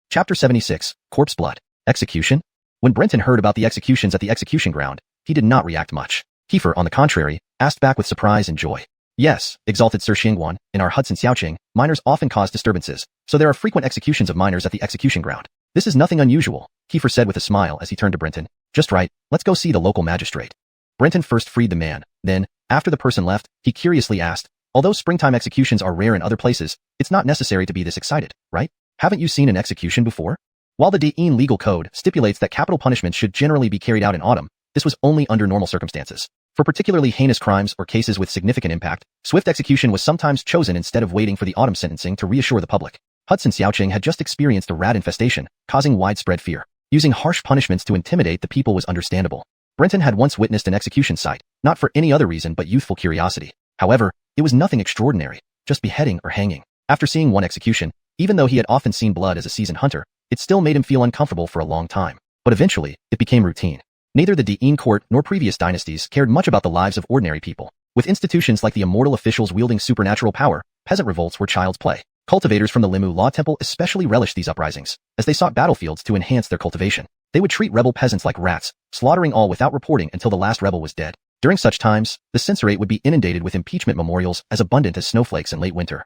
Chapter 76, Corpse Blood. Execution? When Brenton heard about the executions at the execution ground, he did not react much. Kiefer, on the contrary, asked back with surprise and joy. Yes, exalted Sir Xuanhuan, in our huts in Xiuxian, miners often cause disturbances, so there are frequent executions of miners at the execution ground. This is nothing unusual, Kiefer said with a smile as he turned to Brenton. Just right, let's go see the local magistrate. Brenton first freed the man, then, after the person left, he curiously asked, although springtime executions are rare in other places, it's not necessary to be this excited, right? Haven't you seen an execution before? While the Diin legal code stipulates that capital punishment should generally be carried out in autumn, this was only under normal circumstances. For particularly heinous crimes or cases with significant impact, swift execution was sometimes chosen instead of waiting for the autumn sentencing to reassure the public. Huts in Xiuxian had just experienced a rat infestation, causing widespread fear. Using harsh punishments to intimidate the people was understandable. Brenton had once witnessed an execution site, not for any other reason but youthful curiosity. However, it was nothing extraordinary, just beheading or hanging. After seeing one execution, even though he had often seen blood as a seasoned hunter, it still made him feel uncomfortable for a long time. But eventually, it became routine. Neither the Diin court nor previous dynasties cared much about the lives of ordinary people. With institutions like the Immortal officials wielding supernatural power, peasant revolts were child's play. Cultivators from the Limu Law Temple especially relished these uprisings, as they sought battlefields to enhance their cultivation. They would treat rebel peasants like rats, slaughtering all without reporting until the last rebel was dead. During such times, the censorate would be inundated with impeachment memorials as abundant as snowflakes in late winter.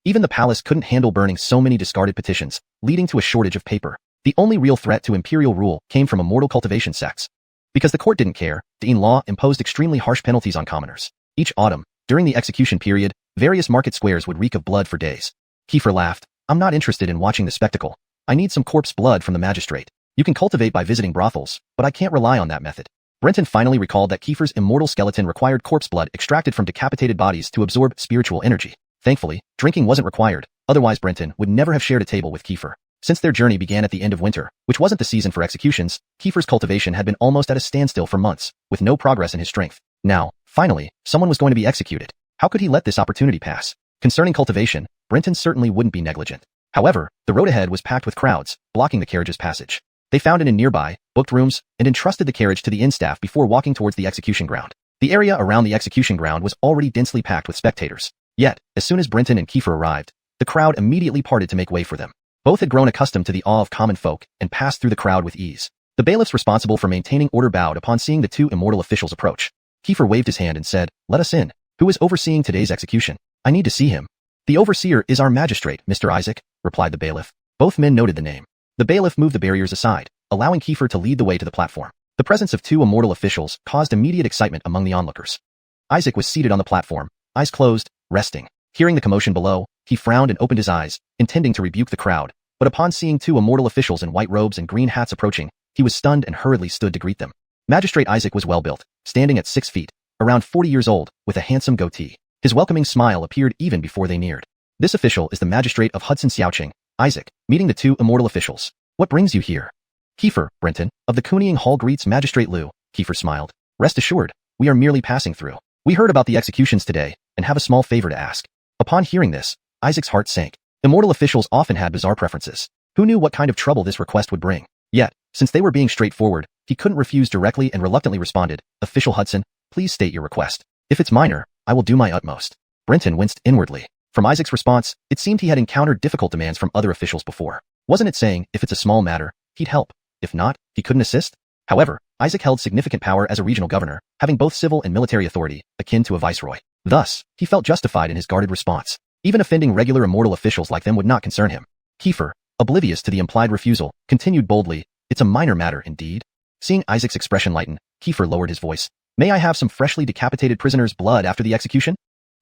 Even the palace couldn't handle burning so many discarded petitions, leading to a shortage of paper. The only real threat to imperial rule came from immortal cultivation sects. Because the court didn't care, Diin law imposed extremely harsh penalties on commoners. Each autumn, during the execution period, various market squares would reek of blood for days. Kiefer laughed. I'm not interested in watching the spectacle. I need some corpse blood from the magistrate. You can cultivate by visiting brothels, but I can't rely on that method. Brenton finally recalled that Kiefer's immortal skeleton required corpse blood extracted from decapitated bodies to absorb spiritual energy. Thankfully, drinking wasn't required, otherwise Brenton would never have shared a table with Kiefer. Since their journey began at the end of winter, which wasn't the season for executions, Kiefer's cultivation had been almost at a standstill for months, with no progress in his strength. Now, finally, someone was going to be executed. How could he let this opportunity pass? Concerning cultivation, Brenton certainly wouldn't be negligent. However, the road ahead was packed with crowds, blocking the carriage's passage. They found an inn nearby, booked rooms, and entrusted the carriage to the inn staff before walking towards the execution ground. The area around the execution ground was already densely packed with spectators. Yet, as soon as Brenton and Kiefer arrived, the crowd immediately parted to make way for them. Both had grown accustomed to the awe of common folk and passed through the crowd with ease. The bailiffs responsible for maintaining order bowed upon seeing the two immortal officials approach. Kiefer waved his hand and said, "Let us in. Who is overseeing today's execution? I need to see him." "The overseer is our magistrate, Mr. Isaac," replied the bailiff. Both men noted the name. The bailiff moved the barriers aside, allowing Kiefer to lead the way to the platform. The presence of two immortal officials caused immediate excitement among the onlookers. Isaac was seated on the platform, eyes closed, resting. Hearing the commotion below, he frowned and opened his eyes, intending to rebuke the crowd, but upon seeing two immortal officials in white robes and green hats approaching, he was stunned and hurriedly stood to greet them. Magistrate Isaac was well built, standing at 6 feet, around 40 years old, with a handsome goatee. His welcoming smile appeared even before they neared. This official is the magistrate of Hudson Xiuxian, Isaac, meeting the two immortal officials. "What brings you here?" "Kiefer, Brenton, of the Kunying Hall greets Magistrate Liu," Kiefer smiled. "Rest assured, we are merely passing through. We heard about the executions today, and have a small favor to ask." Upon hearing this, Isaac's heart sank. Immortal officials often had bizarre preferences. Who knew what kind of trouble this request would bring? Yet, since they were being straightforward, he couldn't refuse directly and reluctantly responded, "Official Hudson, please state your request. If it's minor, I will do my utmost." Brenton winced inwardly. From Isaac's response, it seemed he had encountered difficult demands from other officials before. Wasn't it saying, if it's a small matter, he'd help? If not, he couldn't assist? However, Isaac held significant power as a regional governor, having both civil and military authority, akin to a viceroy. Thus, he felt justified in his guarded response. Even offending regular immortal officials like them would not concern him. Kiefer, oblivious to the implied refusal, continued boldly, "It's a minor matter indeed." Seeing Isaac's expression lighten, Kiefer lowered his voice. "May I have some freshly decapitated prisoner's blood after the execution?"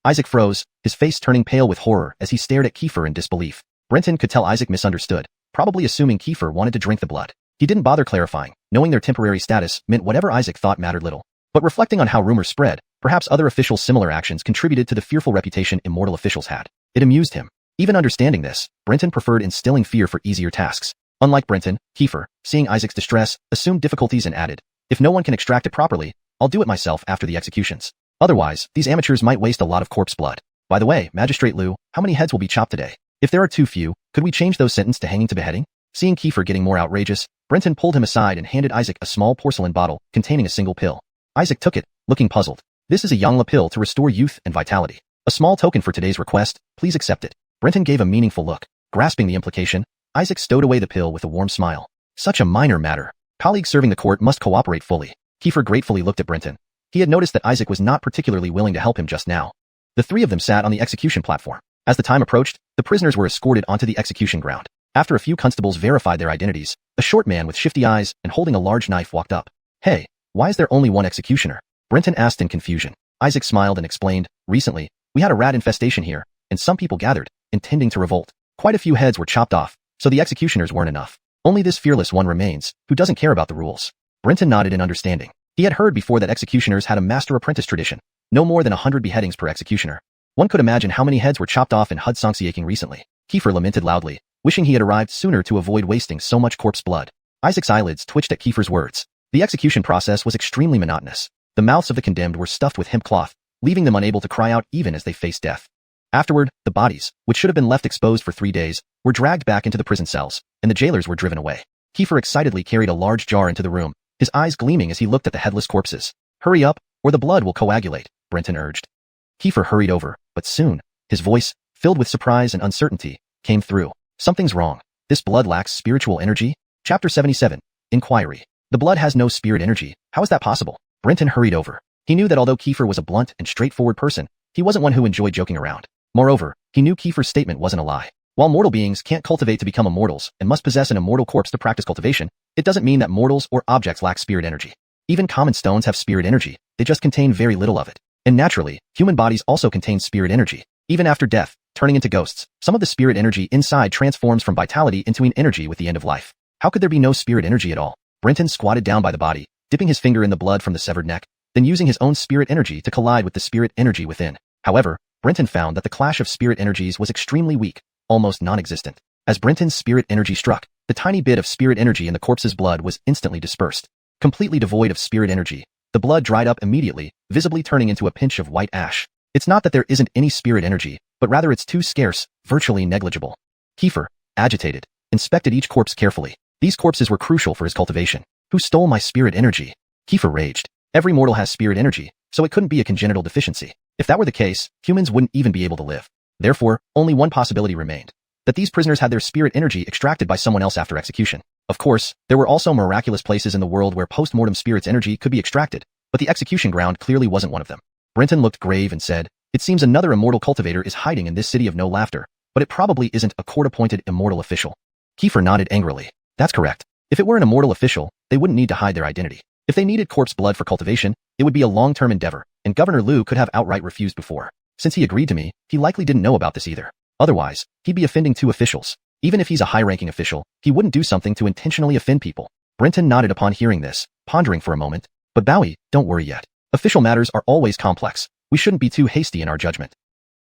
Isaac froze, his face turning pale with horror as he stared at Kiefer in disbelief. Brenton could tell Isaac misunderstood, probably assuming Kiefer wanted to drink the blood. He didn't bother clarifying, knowing their temporary status meant whatever Isaac thought mattered little. But reflecting on how rumors spread, perhaps other officials' similar actions contributed to the fearful reputation immortal officials had. It amused him. Even understanding this, Brenton preferred instilling fear for easier tasks. Unlike Brenton, Kiefer, seeing Isaac's distress, assumed difficulties and added, "If no one can extract it properly, I'll do it myself after the executions. Otherwise, these amateurs might waste a lot of corpse blood. By the way, Magistrate Liu, how many heads will be chopped today? If there are too few, could we change those sentenced to hanging to beheading?" Seeing Kiefer getting more outrageous, Brenton pulled him aside and handed Isaac a small porcelain bottle containing a single pill. Isaac took it, looking puzzled. This is a Yangla pill to restore youth and vitality. A small token for today's request, please accept it. Brenton gave a meaningful look. Grasping the implication, Isaac stowed away the pill with a warm smile. Such a minor matter. Colleagues serving the court must cooperate fully. Kiefer gratefully looked at Brenton. He had noticed that Isaac was not particularly willing to help him just now. The three of them sat on the execution platform. As the time approached, the prisoners were escorted onto the execution ground. After a few constables verified their identities, a short man with shifty eyes and holding a large knife walked up. Hey, why is there only one executioner? Brenton asked in confusion. Isaac smiled and explained, recently, we had a rat infestation here, and some people gathered, intending to revolt. Quite a few heads were chopped off, so the executioners weren't enough. Only this fearless one remains, who doesn't care about the rules. Brenton nodded in understanding. He had heard before that executioners had a master-apprentice tradition, no more than 100 beheadings per executioner. One could imagine how many heads were chopped off in Hudsongsiaking recently. Kiefer lamented loudly, wishing he had arrived sooner to avoid wasting so much corpse blood. Isaac's eyelids twitched at Kiefer's words. The execution process was extremely monotonous. The mouths of the condemned were stuffed with hemp cloth, leaving them unable to cry out even as they faced death. Afterward, the bodies, which should have been left exposed for 3 days, were dragged back into the prison cells, and the jailers were driven away. Kiefer excitedly carried a large jar into the room, his eyes gleaming as he looked at the headless corpses. Hurry up, or the blood will coagulate, Brenton urged. Kiefer hurried over, but soon, his voice, filled with surprise and uncertainty, came through. Something's wrong. This blood lacks spiritual energy? Chapter 77. Inquiry. The blood has no spirit energy. How is that possible? Brenton hurried over. He knew that although Kiefer was a blunt and straightforward person, he wasn't one who enjoyed joking around. Moreover, he knew Kiefer's statement wasn't a lie. While mortal beings can't cultivate to become immortals and must possess an immortal corpse to practice cultivation, it doesn't mean that mortals or objects lack spirit energy. Even common stones have spirit energy, they just contain very little of it. And naturally, human bodies also contain spirit energy. Even after death, turning into ghosts, some of the spirit energy inside transforms from vitality into an energy with the end of life. How could there be no spirit energy at all? Brenton squatted down by the body, dipping his finger in the blood from the severed neck, then using his own spirit energy to collide with the spirit energy within. However, Brenton found that the clash of spirit energies was extremely weak, almost non-existent. As Brenton's spirit energy struck, the tiny bit of spirit energy in the corpse's blood was instantly dispersed. Completely devoid of spirit energy, the blood dried up immediately, visibly turning into a pinch of white ash. It's not that there isn't any spirit energy, but rather it's too scarce, virtually negligible. Kiefer, agitated, inspected each corpse carefully. These corpses were crucial for his cultivation. Who stole my spirit energy? Kiefer raged. Every mortal has spirit energy, so it couldn't be a congenital deficiency. If that were the case, humans wouldn't even be able to live. Therefore, only one possibility remained. That these prisoners had their spirit energy extracted by someone else after execution. Of course, there were also miraculous places in the world where post-mortem spirit's energy could be extracted, but the execution ground clearly wasn't one of them. Brenton looked grave and said, it seems another immortal cultivator is hiding in this city of no laughter, but it probably isn't a court-appointed immortal official. Kiefer nodded angrily. That's correct. If it were an immortal official, they wouldn't need to hide their identity. If they needed corpse blood for cultivation, it would be a long-term endeavor, and Governor Liu could have outright refused before. Since he agreed to me, he likely didn't know about this either. Otherwise, he'd be offending 2 officials. Even if he's a high-ranking official, he wouldn't do something to intentionally offend people. Brenton nodded upon hearing this, pondering for a moment. But Bowie, don't worry yet. Official matters are always complex. We shouldn't be too hasty in our judgment.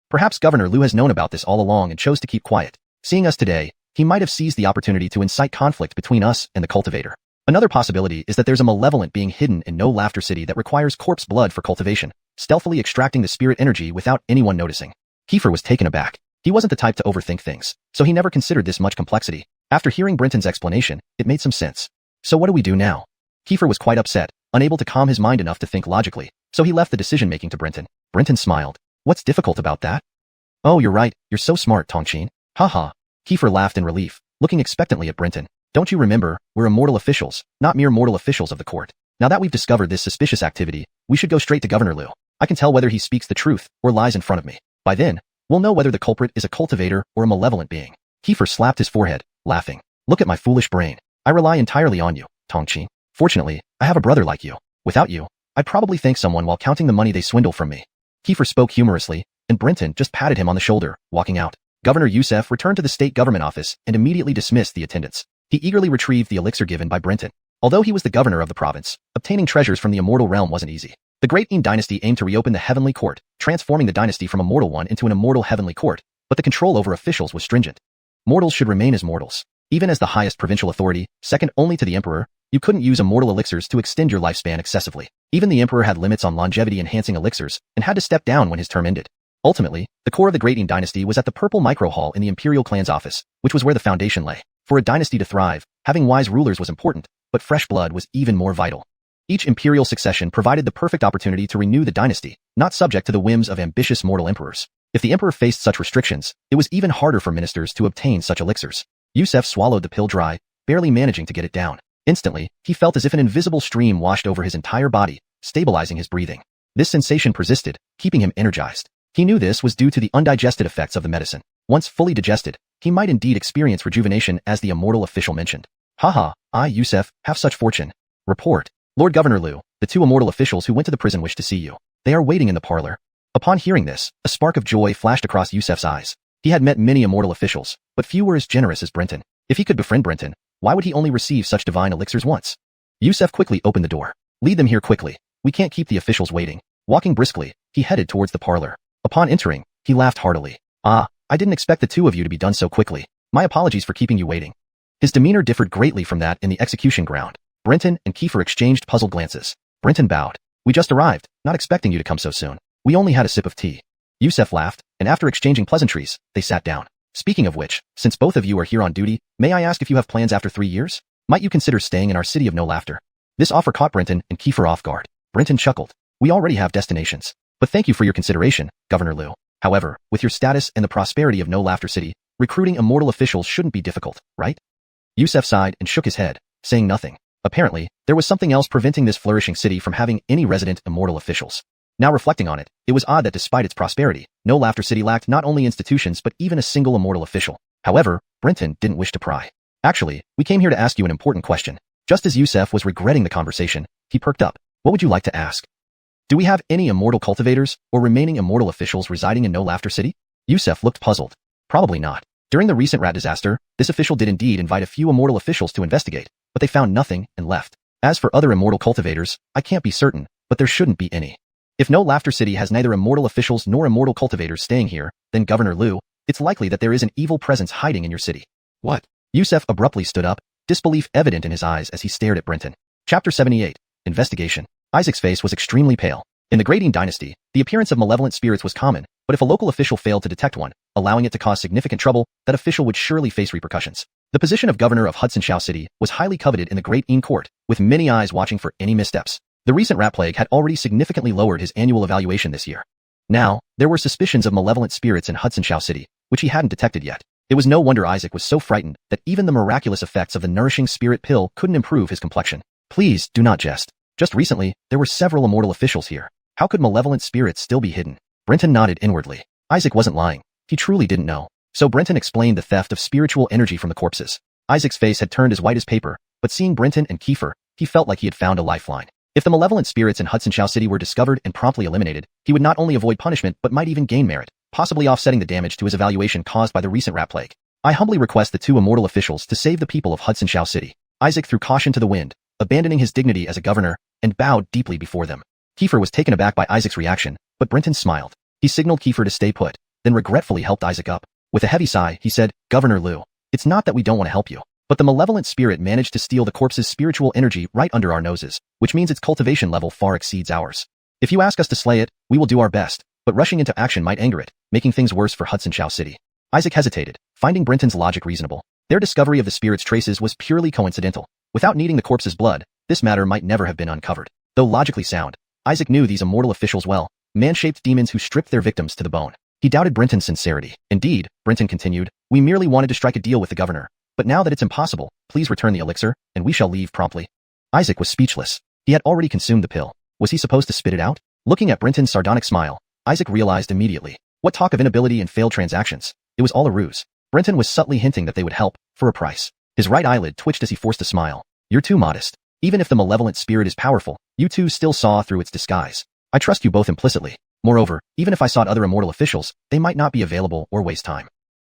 Perhaps Governor Liu has known about this all along and chose to keep quiet. Seeing us today, he might have seized the opportunity to incite conflict between us and the cultivator. Another possibility is that there's a malevolent being hidden in No Laughter City that requires corpse blood for cultivation, stealthily extracting the spirit energy without anyone noticing. Kiefer was taken aback. He wasn't the type to overthink things, so he never considered this much complexity. After hearing Brenton's explanation, it made some sense. So what do we do now? Kiefer was quite upset, unable to calm his mind enough to think logically, so he left the decision-making to Brenton. Brenton smiled. What's difficult about that? Oh, you're right, you're so smart, Tongqin. Haha. Kiefer laughed in relief, looking expectantly at Brenton. Don't you remember, we're immortal officials, not mere mortal officials of the court. Now that we've discovered this suspicious activity, we should go straight to Governor Liu. I can tell whether he speaks the truth or lies in front of me. By then, we'll know whether the culprit is a cultivator or a malevolent being. Kiefer slapped his forehead, laughing. Look at my foolish brain. I rely entirely on you, Tongqin. Fortunately, I have a brother like you. Without you, I'd probably thank someone while counting the money they swindle from me. Kiefer spoke humorously, and Brenton just patted him on the shoulder, walking out. Governor Youssef returned to the state government office and immediately dismissed the attendants. He eagerly retrieved the elixir given by Brenton. Although he was the governor of the province, obtaining treasures from the immortal realm wasn't easy. The Great Yin dynasty aimed to reopen the heavenly court, transforming the dynasty from a mortal one into an immortal heavenly court, but the control over officials was stringent. Mortals should remain as mortals. Even as the highest provincial authority, second only to the emperor, you couldn't use immortal elixirs to extend your lifespan excessively. Even the emperor had limits on longevity-enhancing elixirs and had to step down when his term ended. Ultimately, the core of the Great Yin dynasty was at the Purple Micro Hall in the Imperial Clan's office, which was where the foundation lay. For a dynasty to thrive, having wise rulers was important, but fresh blood was even more vital. Each imperial succession provided the perfect opportunity to renew the dynasty, not subject to the whims of ambitious mortal emperors. If the emperor faced such restrictions, it was even harder for ministers to obtain such elixirs. Yusef swallowed the pill dry, barely managing to get it down. Instantly, he felt as if an invisible stream washed over his entire body, stabilizing his breathing. This sensation persisted, keeping him energized. He knew this was due to the undigested effects of the medicine. Once fully digested, he might indeed experience rejuvenation as the immortal official mentioned. Haha, I, Yusef, have such fortune. Report. Lord Governor Liu, the two immortal officials who went to the prison wish to see you. They are waiting in the parlor. Upon hearing this, a spark of joy flashed across Yusef's eyes. He had met many immortal officials, but few were as generous as Brenton. If he could befriend Brenton, why would he only receive such divine elixirs once? Yusef quickly opened the door. Lead them here quickly. We can't keep the officials waiting. Walking briskly, he headed towards the parlor. Upon entering, he laughed heartily. Ah, I didn't expect the two of you to be done so quickly. My apologies for keeping you waiting. His demeanor differed greatly from that in the execution ground. Brenton and Kiefer exchanged puzzled glances. Brenton bowed. We just arrived, not expecting you to come so soon. We only had a sip of tea. Yusef laughed, and after exchanging pleasantries, they sat down. Speaking of which, since both of you are here on duty, may I ask if you have plans after 3 years? Might you consider staying in our city of no laughter? This offer caught Brenton and Kiefer off guard. Brenton chuckled. We already have destinations. But thank you for your consideration, Governor Liu. However, with your status and the prosperity of No Laughter City, recruiting immortal officials shouldn't be difficult, right? Yusef sighed and shook his head, saying nothing. Apparently, there was something else preventing this flourishing city from having any resident immortal officials. Now reflecting on it, it was odd that despite its prosperity, No Laughter City lacked not only institutions but even a single immortal official. However, Brenton didn't wish to pry. Actually, we came here to ask you an important question. Just as Yusef was regretting the conversation, he perked up. What would you like to ask? Do we have any immortal cultivators or remaining immortal officials residing in No Laughter City? Yusef looked puzzled. Probably not. During the recent rat disaster, this official did indeed invite a few immortal officials to investigate, but they found nothing and left. As for other immortal cultivators, I can't be certain, but there shouldn't be any. If No Laughter City has neither immortal officials nor immortal cultivators staying here, then Governor Liu, it's likely that there is an evil presence hiding in your city. What? Yusef abruptly stood up, disbelief evident in his eyes as he stared at Brenton. Chapter 78. Investigation. Isaac's face was extremely pale. In the Grading Dynasty, the appearance of malevolent spirits was common, but if a local official failed to detect one, allowing it to cause significant trouble, that official would surely face repercussions. The position of governor of Hudson Xiao City was highly coveted in the Great Yin Court, with many eyes watching for any missteps. The recent rat plague had already significantly lowered his annual evaluation this year. Now, there were suspicions of malevolent spirits in Hudson Xiao City, which he hadn't detected yet. It was no wonder Isaac was so frightened that even the miraculous effects of the nourishing spirit pill couldn't improve his complexion. Please, do not jest. Just recently, there were several immortal officials here. How could malevolent spirits still be hidden? Brenton nodded inwardly. Isaac wasn't lying. He truly didn't know. So Brenton explained the theft of spiritual energy from the corpses. Isaac's face had turned as white as paper, but seeing Brenton and Kiefer, he felt like he had found a lifeline. If the malevolent spirits in Hudson Xiao City were discovered and promptly eliminated, he would not only avoid punishment but might even gain merit, possibly offsetting the damage to his evaluation caused by the recent rat plague. I humbly request the two immortal officials to save the people of Hudson Xiao City. Isaac threw caution to the wind, abandoning his dignity as a governor, and bowed deeply before them. Kiefer was taken aback by Isaac's reaction, but Brenton smiled. He signaled Kiefer to stay put, then regretfully helped Isaac up. With a heavy sigh, he said, Governor Liu, it's not that we don't want to help you, but the malevolent spirit managed to steal the corpse's spiritual energy right under our noses, which means its cultivation level far exceeds ours. If you ask us to slay it, we will do our best, but rushing into action might anger it, making things worse for Hudson Xiao City. Isaac hesitated, finding Brenton's logic reasonable. Their discovery of the spirit's traces was purely coincidental. Without needing the corpse's blood, this matter might never have been uncovered. Though logically sound, Isaac knew these immortal officials well, man-shaped demons who stripped their victims to the bone. He doubted Brenton's sincerity. Indeed, Brenton continued, we merely wanted to strike a deal with the governor, but now that it's impossible, please return the elixir, and we shall leave promptly. Isaac was speechless. He had already consumed the pill. Was he supposed to spit it out? Looking at Brenton's sardonic smile, Isaac realized immediately. What talk of inability and failed transactions? It was all a ruse. Brenton was subtly hinting that they would help, for a price. His right eyelid twitched as he forced a smile. You're too modest. Even if the malevolent spirit is powerful, you two still saw through its disguise. I trust you both implicitly. Moreover, even if I sought other immortal officials, they might not be available or waste time.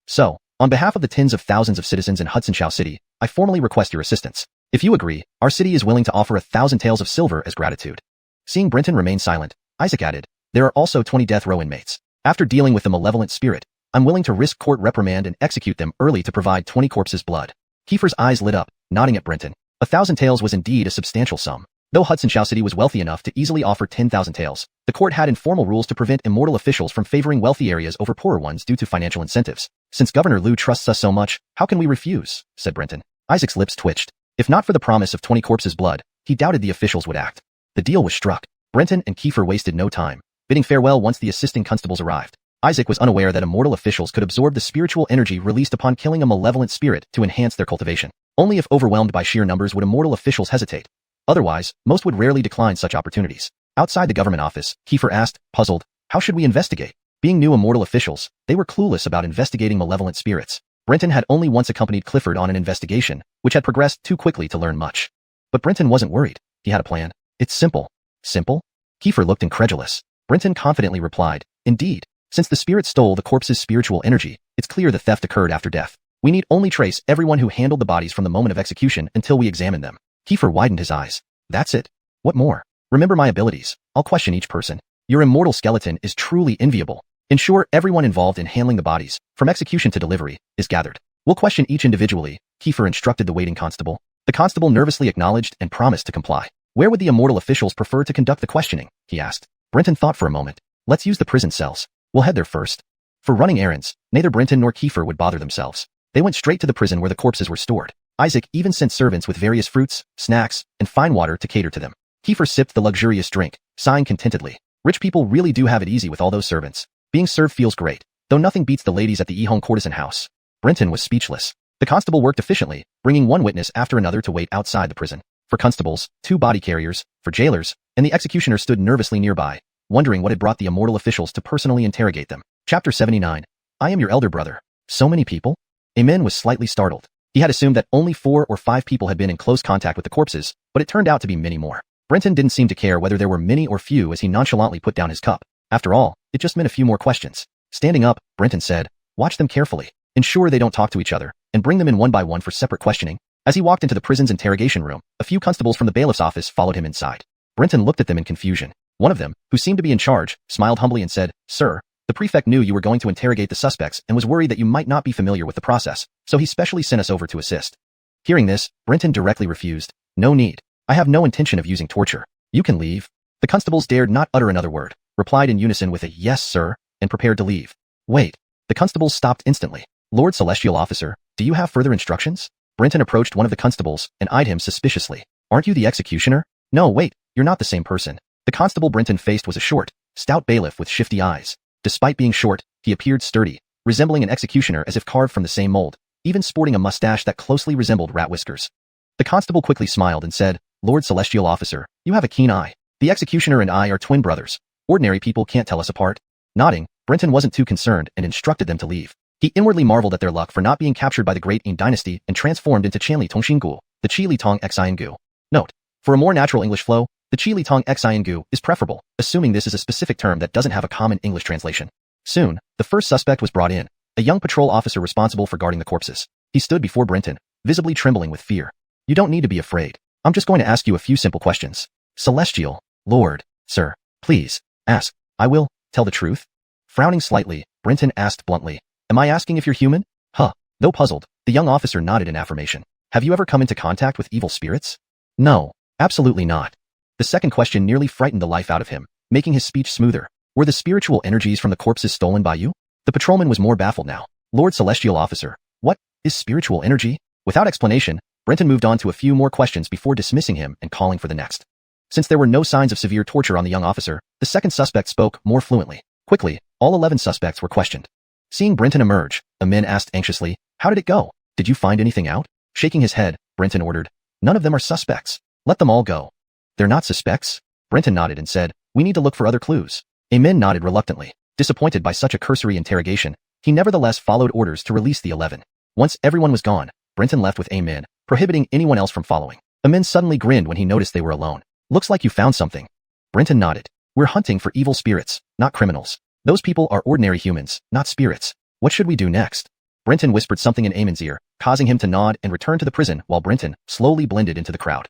So, on behalf of the tens of thousands of citizens in Hudson Xiao City, I formally request your assistance. If you agree, our city is willing to offer 1,000 taels of silver as gratitude. Seeing Brenton remain silent, Isaac added, there are also 20 death row inmates. After dealing with the malevolent spirit, I'm willing to risk court reprimand and execute them early to provide 20 corpses' blood. Kiefer's eyes lit up, nodding at Brenton. 1,000 taels was indeed a substantial sum. Though Hudson Xiao City was wealthy enough to easily offer 10,000 taels, the court had informal rules to prevent immortal officials from favoring wealthy areas over poorer ones due to financial incentives. Since Governor Liu trusts us so much, how can we refuse? Said Brenton. Isaac's lips twitched. If not for the promise of 20 corpses' blood, he doubted the officials would act. The deal was struck. Brenton and Kiefer wasted no time, bidding farewell once the assisting constables arrived. Isaac was unaware that immortal officials could absorb the spiritual energy released upon killing a malevolent spirit to enhance their cultivation. Only if overwhelmed by sheer numbers would immortal officials hesitate. Otherwise, most would rarely decline such opportunities. Outside the government office, Kiefer asked, puzzled, how should we investigate? Being new immortal officials, they were clueless about investigating malevolent spirits. Brenton had only once accompanied Clifford on an investigation, which had progressed too quickly to learn much. But Brenton wasn't worried. He had a plan. It's simple. Simple? Kiefer looked incredulous. Brenton confidently replied, indeed. Since the spirit stole the corpse's spiritual energy, it's clear the theft occurred after death. We need only trace everyone who handled the bodies from the moment of execution until we examine them. Kiefer widened his eyes. That's it? What more? Remember my abilities. I'll question each person. Your immortal skeleton is truly enviable. Ensure everyone involved in handling the bodies, from execution to delivery, is gathered. We'll question each individually, Kiefer instructed the waiting constable. The constable nervously acknowledged and promised to comply. Where would the immortal officials prefer to conduct the questioning? He asked. Brenton thought for a moment. Let's use the prison cells. We'll head there first. For running errands, neither Brenton nor Kiefer would bother themselves. They went straight to the prison where the corpses were stored. Isaac even sent servants with various fruits, snacks, and fine water to cater to them. Kiefer sipped the luxurious drink, sighing contentedly. Rich people really do have it easy with all those servants. Being served feels great, though nothing beats the ladies at the Ihong courtesan house. Brenton was speechless. The constable worked efficiently, bringing one witness after another to wait outside the prison. For constables, 2 body carriers, for jailers, and the executioner stood nervously nearby, wondering what had brought the immortal officials to personally interrogate them. Chapter 79. I am your elder brother. So many people? Amen was slightly startled. He had assumed that only 4 or 5 people had been in close contact with the corpses, but it turned out to be many more. Brenton didn't seem to care whether there were many or few as he nonchalantly put down his cup. After all, it just meant a few more questions. Standing up, Brenton said, watch them carefully. Ensure they don't talk to each other, and bring them in one by one for separate questioning. As he walked into the prison's interrogation room, a few constables from the bailiff's office followed him inside. Brenton looked at them in confusion. One of them, who seemed to be in charge, smiled humbly and said, Sir, the prefect knew you were going to interrogate the suspects and was worried that you might not be familiar with the process, so he specially sent us over to assist. Hearing this, Brenton directly refused. No need. I have no intention of using torture. You can leave. The constables dared not utter another word, replied in unison with a yes, sir, and prepared to leave. Wait. The constables stopped instantly. Lord Celestial Officer, do you have further instructions? Brenton approached one of the constables and eyed him suspiciously. Aren't you the executioner? No, wait, you're not the same person. The constable Brenton faced was a short, stout bailiff with shifty eyes. Despite being short, he appeared sturdy, resembling an executioner as if carved from the same mold, even sporting a mustache that closely resembled rat whiskers. The constable quickly smiled and said, Lord Celestial Officer, you have a keen eye. The executioner and I are twin brothers. Ordinary people can't tell us apart. Nodding, Brenton wasn't too concerned and instructed them to leave. He inwardly marveled at their luck for not being captured by the Great Yin dynasty and transformed into Chanli Tongxingu, the Chi Li Tong Xiangu. Note: for a more natural English flow, the Chi Li Tong Xiangu is preferable, assuming this is a specific term that doesn't have a common English translation. Soon, the first suspect was brought in, a young patrol officer responsible for guarding the corpses. He stood before Brenton, visibly trembling with fear. You don't need to be afraid. I'm just going to ask you a few simple questions. Celestial, Lord, sir, please, ask. I will tell the truth. Frowning slightly, Brenton asked bluntly, am I asking if you're human? Huh. Though puzzled, the young officer nodded in affirmation. Have you ever come into contact with evil spirits? No, absolutely not. The second question nearly frightened the life out of him, making his speech smoother. Were the spiritual energies from the corpses stolen by you? The patrolman was more baffled now. Lord Celestial Officer, what is spiritual energy? Without explanation, Brenton moved on to a few more questions before dismissing him and calling for the next. Since there were no signs of severe torture on the young officer, the second suspect spoke more fluently. Quickly, all 11 suspects were questioned. Seeing Brenton emerge, Amin asked anxiously, how did it go? Did you find anything out? Shaking his head, Brenton ordered, none of them are suspects. Let them all go. They're not suspects? Brenton nodded and said, we need to look for other clues. Amin nodded reluctantly. Disappointed by such a cursory interrogation, he nevertheless followed orders to release the 11. Once everyone was gone, Brenton left with Amin, prohibiting anyone else from following. Amin suddenly grinned when he noticed they were alone. Looks like you found something. Brenton nodded. We're hunting for evil spirits, not criminals. Those people are ordinary humans, not spirits. What should we do next? Brenton whispered something in Amin's ear, causing him to nod and return to the prison while Brenton slowly blended into the crowd.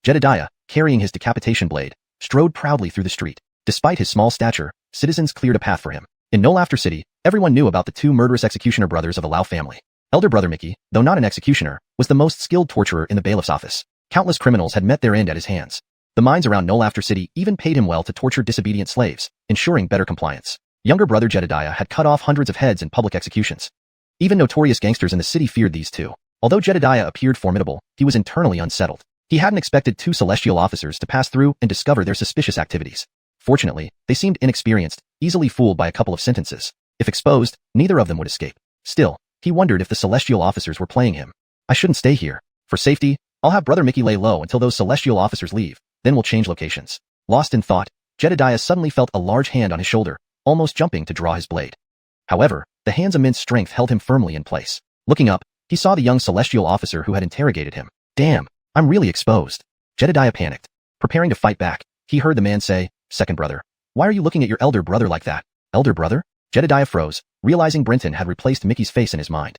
Jedediah, carrying his decapitation blade, strode proudly through the street. Despite his small stature, citizens cleared a path for him. In No Laughter City, everyone knew about the 2 murderous executioner brothers of the Lau family. Elder brother Mickey, though not an executioner, was the most skilled torturer in the bailiff's office. Countless criminals had met their end at his hands. The mines around No Laughter City even paid him well to torture disobedient slaves, ensuring better compliance. Younger brother Jedediah had cut off hundreds of heads in public executions. Even notorious gangsters in the city feared these 2. Although Jedediah appeared formidable, he was internally unsettled. He hadn't expected 2 celestial officers to pass through and discover their suspicious activities. Fortunately, they seemed inexperienced, easily fooled by a couple of sentences. If exposed, neither of them would escape. Still, he wondered if the celestial officers were playing him. I shouldn't stay here. For safety, I'll have Brother Mickey lay low until those celestial officers leave, then we'll change locations. Lost in thought, Jedediah suddenly felt a large hand on his shoulder, almost jumping to draw his blade. However, the hand's immense strength held him firmly in place. Looking up, he saw the young celestial officer who had interrogated him. Damn, I'm really exposed. Jedediah panicked. Preparing to fight back, he heard the man say, Second brother. Why are you looking at your elder brother like that? Elder brother? Jedediah froze, realizing Brenton had replaced Mickey's face in his mind.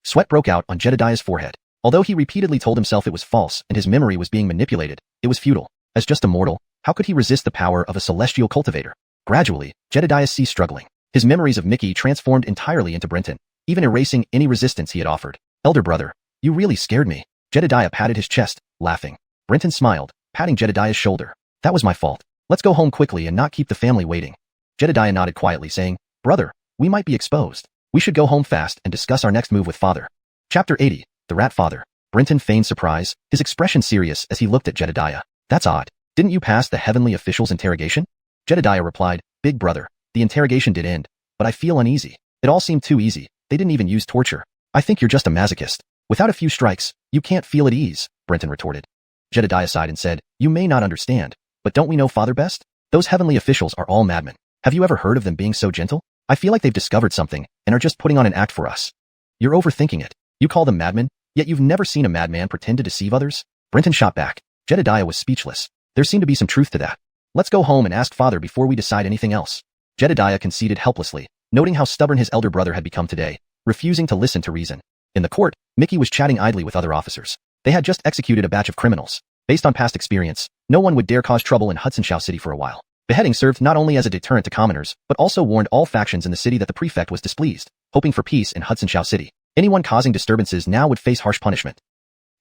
Sweat broke out on Jedediah's forehead. Although he repeatedly told himself it was false and his memory was being manipulated, it was futile. As just a mortal, how could he resist the power of a celestial cultivator? Gradually, Jedediah ceased struggling. His memories of Mickey transformed entirely into Brenton, even erasing any resistance he had offered. Elder brother, you really scared me. Jedediah patted his chest, laughing. Brenton smiled, patting Jedediah's shoulder. That was my fault. Let's go home quickly and not keep the family waiting. Jedediah nodded quietly, saying, Brother, we might be exposed. We should go home fast and discuss our next move with father. Chapter 80, The Rat Father. Brenton feigned surprise, his expression serious as he looked at Jedediah. That's odd. Didn't you pass the heavenly official's interrogation? Jedediah replied, Big brother, the interrogation did end, but I feel uneasy. It all seemed too easy. They didn't even use torture. I think you're just a masochist. Without a few strikes, you can't feel at ease, Brenton retorted. Jedediah sighed and said, You may not understand, but don't we know father best? Those heavenly officials are all madmen. Have you ever heard of them being so gentle? I feel like they've discovered something and are just putting on an act for us. You're overthinking it. You call them madmen, yet you've never seen a madman pretend to deceive others? Brenton shot back. Jedediah was speechless. There seemed to be some truth to that. Let's go home and ask father before we decide anything else. Jedediah conceded helplessly, noting how stubborn his elder brother had become today, refusing to listen to reason. In the court, Mickey was chatting idly with other officers. They had just executed a batch of criminals. Based on past experience, no one would dare cause trouble in Hudsonshire City for a while. Beheading served not only as a deterrent to commoners, but also warned all factions in the city that the prefect was displeased, hoping for peace in Hudsonshire City. Anyone causing disturbances now would face harsh punishment.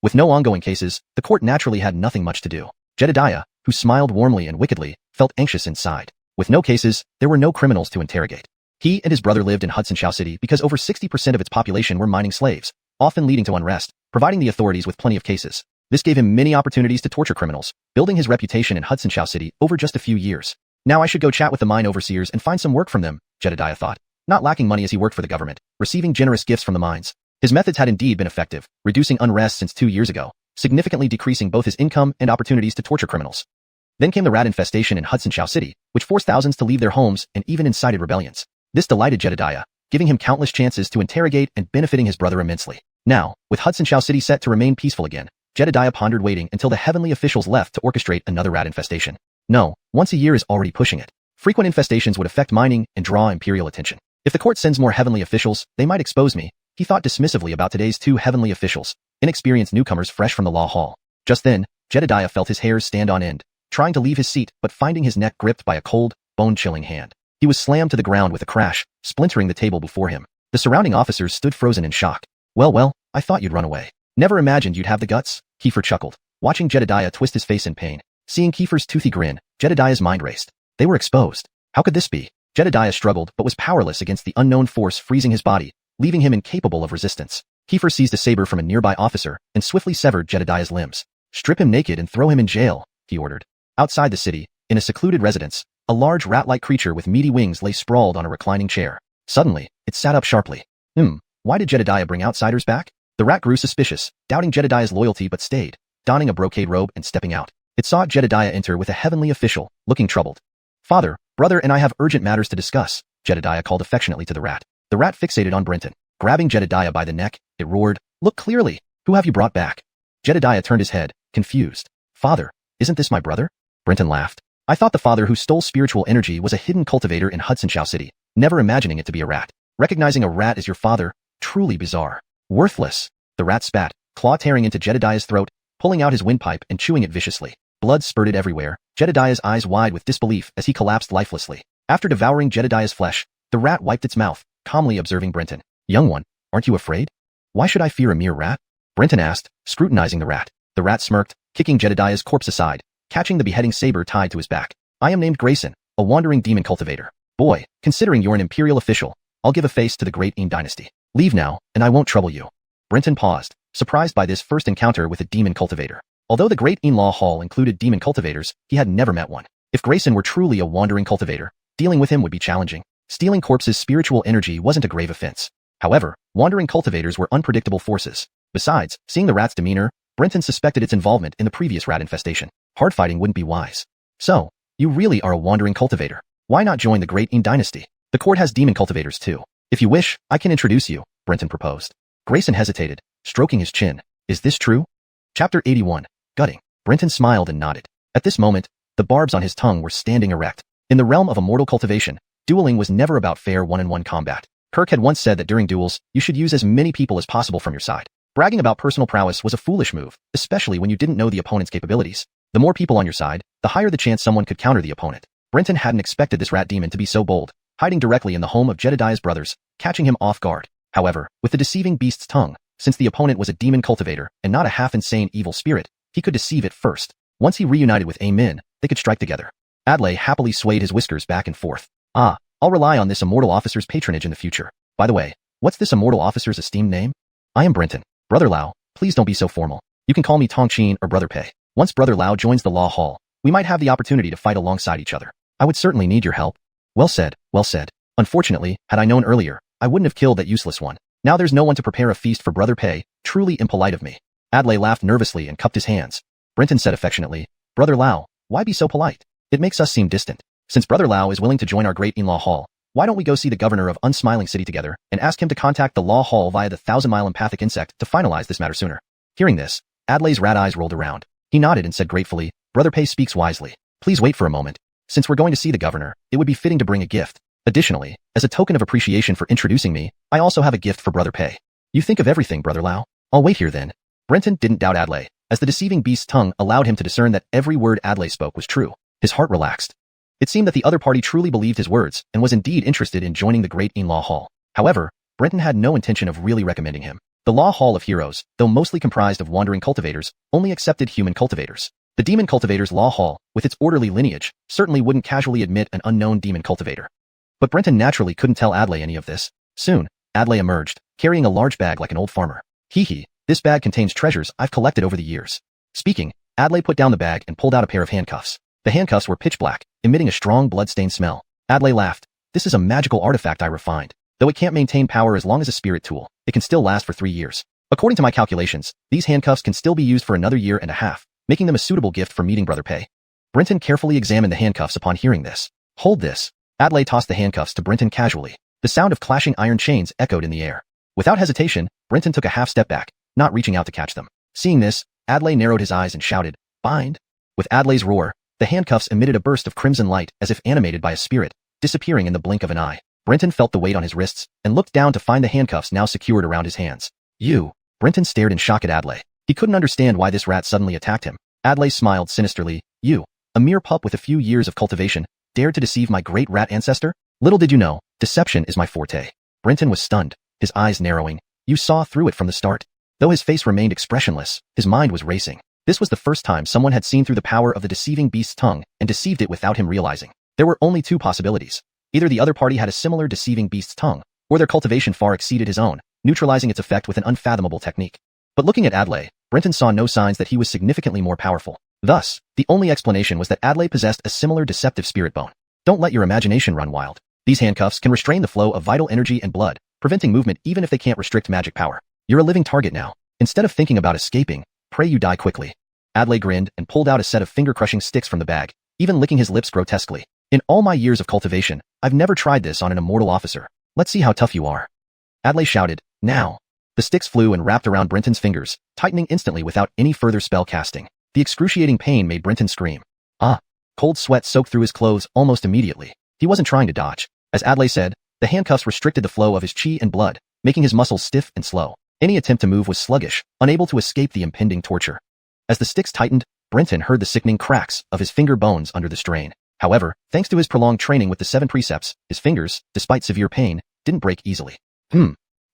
With no ongoing cases, the court naturally had nothing much to do. Jedediah, who smiled warmly and wickedly, felt anxious inside. With no cases, there were no criminals to interrogate. He and his brother lived in Hudsonshire City because over 60% of its population were mining slaves, often leading to unrest, providing the authorities with plenty of cases. This gave him many opportunities to torture criminals, building his reputation in Hudsonshire City over just a few years. Now I should go chat with the mine overseers and find some work from them, Jedediah thought. Not lacking money as he worked for the government, receiving generous gifts from the mines. His methods had indeed been effective, reducing unrest since 2 years ago, significantly decreasing both his income and opportunities to torture criminals. Then came the rat infestation in Hudsonshire City, which forced thousands to leave their homes and even incited rebellions. This delighted Jedediah, giving him countless chances to interrogate and benefiting his brother immensely. Now, with Hudsonshire City set to remain peaceful again, Jedediah pondered waiting until the heavenly officials left to orchestrate another rat infestation. No, once a year is already pushing it. Frequent infestations would affect mining and draw imperial attention. If the court sends more heavenly officials, they might expose me, he thought dismissively about today's 2 heavenly officials, inexperienced newcomers fresh from the law hall. Just then, Jedediah felt his hairs stand on end, trying to leave his seat but finding his neck gripped by a cold, bone-chilling hand. He was slammed to the ground with a crash, splintering the table before him. The surrounding officers stood frozen in shock. Well, I thought you'd run away. Never imagined you'd have the guts, Kiefer chuckled, watching Jedediah twist his face in pain. Seeing Kiefer's toothy grin, Jedediah's mind raced. They were exposed. How could this be? Jedediah struggled but was powerless against the unknown force freezing his body, leaving him incapable of resistance. Kiefer seized a saber from a nearby officer and swiftly severed Jedediah's limbs. Strip him naked and throw him in jail, he ordered. Outside the city, in a secluded residence, a large rat-like creature with meaty wings lay sprawled on a reclining chair. Suddenly, it sat up sharply. Why did Jedediah bring outsiders back? The rat grew suspicious, doubting Jedediah's loyalty but stayed, donning a brocade robe and stepping out. It saw Jedediah enter with a heavenly official, looking troubled. Father, brother and I have urgent matters to discuss, Jedediah called affectionately to the rat. The rat fixated on Brenton. Grabbing Jedediah by the neck, it roared, Look clearly! Who have you brought back? Jedediah turned his head, confused. Father, isn't this my brother? Brenton laughed. I thought the father who stole spiritual energy was a hidden cultivator in Hudsonshire City, never imagining it to be a rat. Recognizing a rat as your father, truly bizarre. Worthless. The rat spat, claw tearing into Jedediah's throat, pulling out his windpipe and chewing it viciously. Blood spurted everywhere, Jedediah's eyes wide with disbelief as he collapsed lifelessly. After devouring Jedediah's flesh, the rat wiped its mouth, calmly observing Brenton. Young one, aren't you afraid? Why should I fear a mere rat? Brenton asked, scrutinizing the rat. The rat smirked, kicking Jedediah's corpse aside, catching the beheading saber tied to his back. I am named Grayson, a wandering demon cultivator. Boy, considering you're an imperial official, I'll give a face to the great Eam dynasty. Leave now, and I won't trouble you. Brenton paused, surprised by this first encounter with a demon cultivator. Although the Great In-Law Hall included demon cultivators, he had never met one. If Grayson were truly a wandering cultivator, dealing with him would be challenging. Stealing corpses' spiritual energy wasn't a grave offense. However, wandering cultivators were unpredictable forces. Besides, seeing the rat's demeanor, Brenton suspected its involvement in the previous rat infestation. Hard fighting wouldn't be wise. So, you really are a wandering cultivator. Why not join the Great In dynasty? The court has demon cultivators too. If you wish, I can introduce you, Brenton proposed. Grayson hesitated, stroking his chin. Is this true? Chapter 81. Gutting. Brenton smiled and nodded. At this moment, the barbs on his tongue were standing erect. In the realm of immortal cultivation, dueling was never about fair one-on-one combat. Kirk had once said that during duels, you should use as many people as possible from your side. Bragging about personal prowess was a foolish move, especially when you didn't know the opponent's capabilities. The more people on your side, the higher the chance someone could counter the opponent. Brenton hadn't expected this rat demon to be so bold, hiding directly in the home of Jedediah's brothers, catching him off guard. However, with the deceiving beast's tongue, since the opponent was a demon cultivator and not a half-insane evil spirit, he could deceive it first. Once he reunited with Amin, they could strike together. Adlai happily swayed his whiskers back and forth. Ah, I'll rely on this immortal officer's patronage in the future. By the way, what's this immortal officer's esteemed name? I am Brenton. Brother Lao, please don't be so formal. You can call me Tongqin or Brother Pei. Once Brother Lao joins the law hall, we might have the opportunity to fight alongside each other. I would certainly need your help. Well said, well said. Unfortunately, had I known earlier, I wouldn't have killed that useless one. Now there's no one to prepare a feast for Brother Pei, truly impolite of me. Adlai laughed nervously and cupped his hands. Brenton said affectionately, Brother Lao, why be so polite? It makes us seem distant. Since Brother Lao is willing to join our Great In-Law Hall, why don't we go see the governor of Unsmiling City together and ask him to contact the law hall via the 1,000-mile empathic insect to finalize this matter sooner? Hearing this, Adlai's rat eyes rolled around. He nodded and said gratefully, Brother Pei speaks wisely. Please wait for a moment. Since we're going to see the governor, it would be fitting to bring a gift. Additionally, as a token of appreciation for introducing me, I also have a gift for Brother Pei. You think of everything, Brother Lao. I'll wait here then. Brenton didn't doubt Adlai, as the deceiving beast's tongue allowed him to discern that every word Adlai spoke was true. His heart relaxed. It seemed that the other party truly believed his words and was indeed interested in joining the Great In-Law Hall. However, Brenton had no intention of really recommending him. The Law Hall of Heroes, though mostly comprised of wandering cultivators, only accepted human cultivators. The Demon Cultivators Law Hall, with its orderly lineage, certainly wouldn't casually admit an unknown demon cultivator. But Brenton naturally couldn't tell Adlai any of this. Soon, Adlai emerged, carrying a large bag like an old farmer. Hee, this bag contains treasures I've collected over the years. Speaking, Adlai put down the bag and pulled out a pair of handcuffs. The handcuffs were pitch black, emitting a strong blood-stained smell. Adlai laughed. This is a magical artifact I refined. Though it can't maintain power as long as a spirit tool, it can still last for 3 years. According to my calculations, these handcuffs can still be used for another year and a half, making them a suitable gift for meeting Brother Pei. Brenton carefully examined the handcuffs upon hearing this. Hold this. Adlai tossed the handcuffs to Brenton casually. The sound of clashing iron chains echoed in the air. Without hesitation, Brenton took a half step back, not reaching out to catch them. Seeing this, Adlai narrowed his eyes and shouted, Bind. With Adlai's roar, the handcuffs emitted a burst of crimson light as if animated by a spirit, disappearing in the blink of an eye. Brenton felt the weight on his wrists and looked down to find the handcuffs now secured around his hands. You. Brenton stared in shock at Adlai. He couldn't understand why this rat suddenly attacked him. Adlai smiled sinisterly. You, a mere pup with a few years of cultivation, dared to deceive my great rat ancestor? Little did you know, deception is my forte. Brenton was stunned, his eyes narrowing. You saw through it from the start. Though his face remained expressionless, his mind was racing. This was the first time someone had seen through the power of the deceiving beast's tongue and deceived it without him realizing. There were only 2 possibilities. Either the other party had a similar deceiving beast's tongue, or their cultivation far exceeded his own, neutralizing its effect with an unfathomable technique. But looking at Adlai, Brenton saw no signs that he was significantly more powerful. Thus, the only explanation was that Adlai possessed a similar deceptive spirit bone. Don't let your imagination run wild. These handcuffs can restrain the flow of vital energy and blood, preventing movement even if they can't restrict magic power. You're a living target now. Instead of thinking about escaping, pray you die quickly. Adlai grinned and pulled out a set of finger-crushing sticks from the bag, even licking his lips grotesquely. In all my years of cultivation, I've never tried this on an immortal officer. Let's see how tough you are. Adlai shouted, now. The sticks flew and wrapped around Brenton's fingers, tightening instantly without any further spell casting. The excruciating pain made Brenton scream. Ah! Cold sweat soaked through his clothes almost immediately. He wasn't trying to dodge. As Adlai said, the handcuffs restricted the flow of his chi and blood, making his muscles stiff and slow. Any attempt to move was sluggish, unable to escape the impending torture. As the sticks tightened, Brenton heard the sickening cracks of his finger bones under the strain. However, thanks to his prolonged training with the 7 precepts, his fingers, despite severe pain, didn't break easily.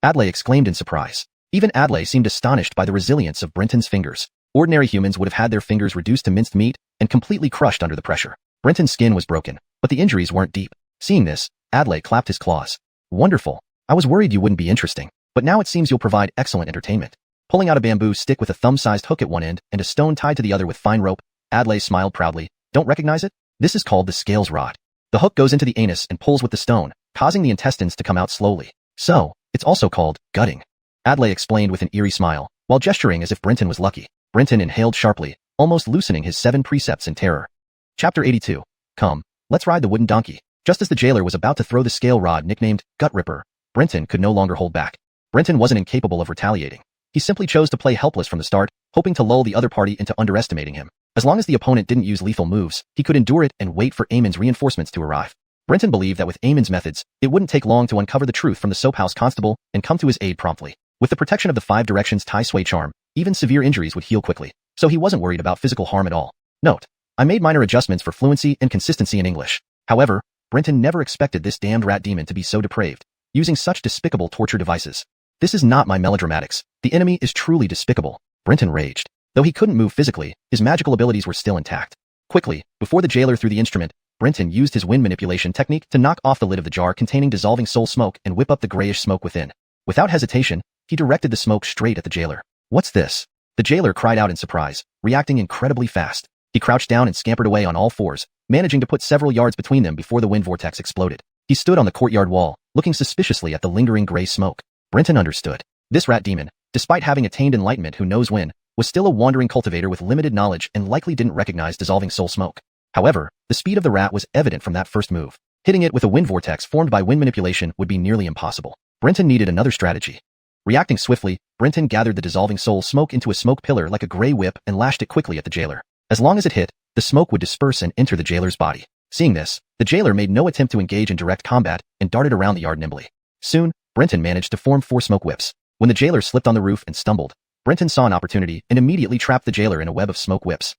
Adlai exclaimed in surprise. Even Adlai seemed astonished by the resilience of Brenton's fingers. Ordinary humans would have had their fingers reduced to minced meat and completely crushed under the pressure. Brenton's skin was broken, but the injuries weren't deep. Seeing this, Adlai clapped his claws. Wonderful. I was worried you wouldn't be interesting, but now it seems you'll provide excellent entertainment. Pulling out a bamboo stick with a thumb-sized hook at one end and a stone tied to the other with fine rope, Adlai smiled proudly. Don't recognize it? This is called the scales rod. The hook goes into the anus and pulls with the stone, causing the intestines to come out slowly. So, it's also called gutting. Adlai explained with an eerie smile, while gesturing as if Brenton was lucky. Brenton inhaled sharply, almost loosening his 7 precepts in terror. Chapter 82. Come, let's ride the wooden donkey. Just as the jailer was about to throw the scale rod nicknamed Gut Ripper, Brenton could no longer hold back. Brenton wasn't incapable of retaliating. He simply chose to play helpless from the start, hoping to lull the other party into underestimating him. As long as the opponent didn't use lethal moves, he could endure it and wait for Eamon's reinforcements to arrive. Brenton believed that with Eamon's methods, it wouldn't take long to uncover the truth from the soap house constable and come to his aid promptly. With the protection of the 5 Directions Tai Sui charm, even severe injuries would heal quickly, so he wasn't worried about physical harm at all. Note: I made minor adjustments for fluency and consistency in English. However, Brenton never expected this damned rat demon to be so depraved, using such despicable torture devices. This is not my melodramatics. The enemy is truly despicable. Brenton raged. Though he couldn't move physically, his magical abilities were still intact. Quickly, before the jailer threw the instrument, Brenton used his wind manipulation technique to knock off the lid of the jar containing dissolving soul smoke and whip up the grayish smoke within. Without hesitation, he directed the smoke straight at the jailer. What's this? The jailer cried out in surprise, reacting incredibly fast. He crouched down and scampered away on all fours, managing to put several yards between them before the wind vortex exploded. He stood on the courtyard wall, looking suspiciously at the lingering gray smoke. Brenton understood. This rat demon, despite having attained enlightenment who knows when, was still a wandering cultivator with limited knowledge and likely didn't recognize dissolving soul smoke. However, the speed of the rat was evident from that first move. Hitting it with a wind vortex formed by wind manipulation would be nearly impossible. Brenton needed another strategy. Reacting swiftly, Brenton gathered the dissolving soul smoke into a smoke pillar like a gray whip and lashed it quickly at the jailer. As long as it hit, the smoke would disperse and enter the jailer's body. Seeing this, the jailer made no attempt to engage in direct combat and darted around the yard nimbly. Soon, Brenton managed to form 4 smoke whips. When the jailer slipped on the roof and stumbled, Brenton saw an opportunity and immediately trapped the jailer in a web of smoke whips.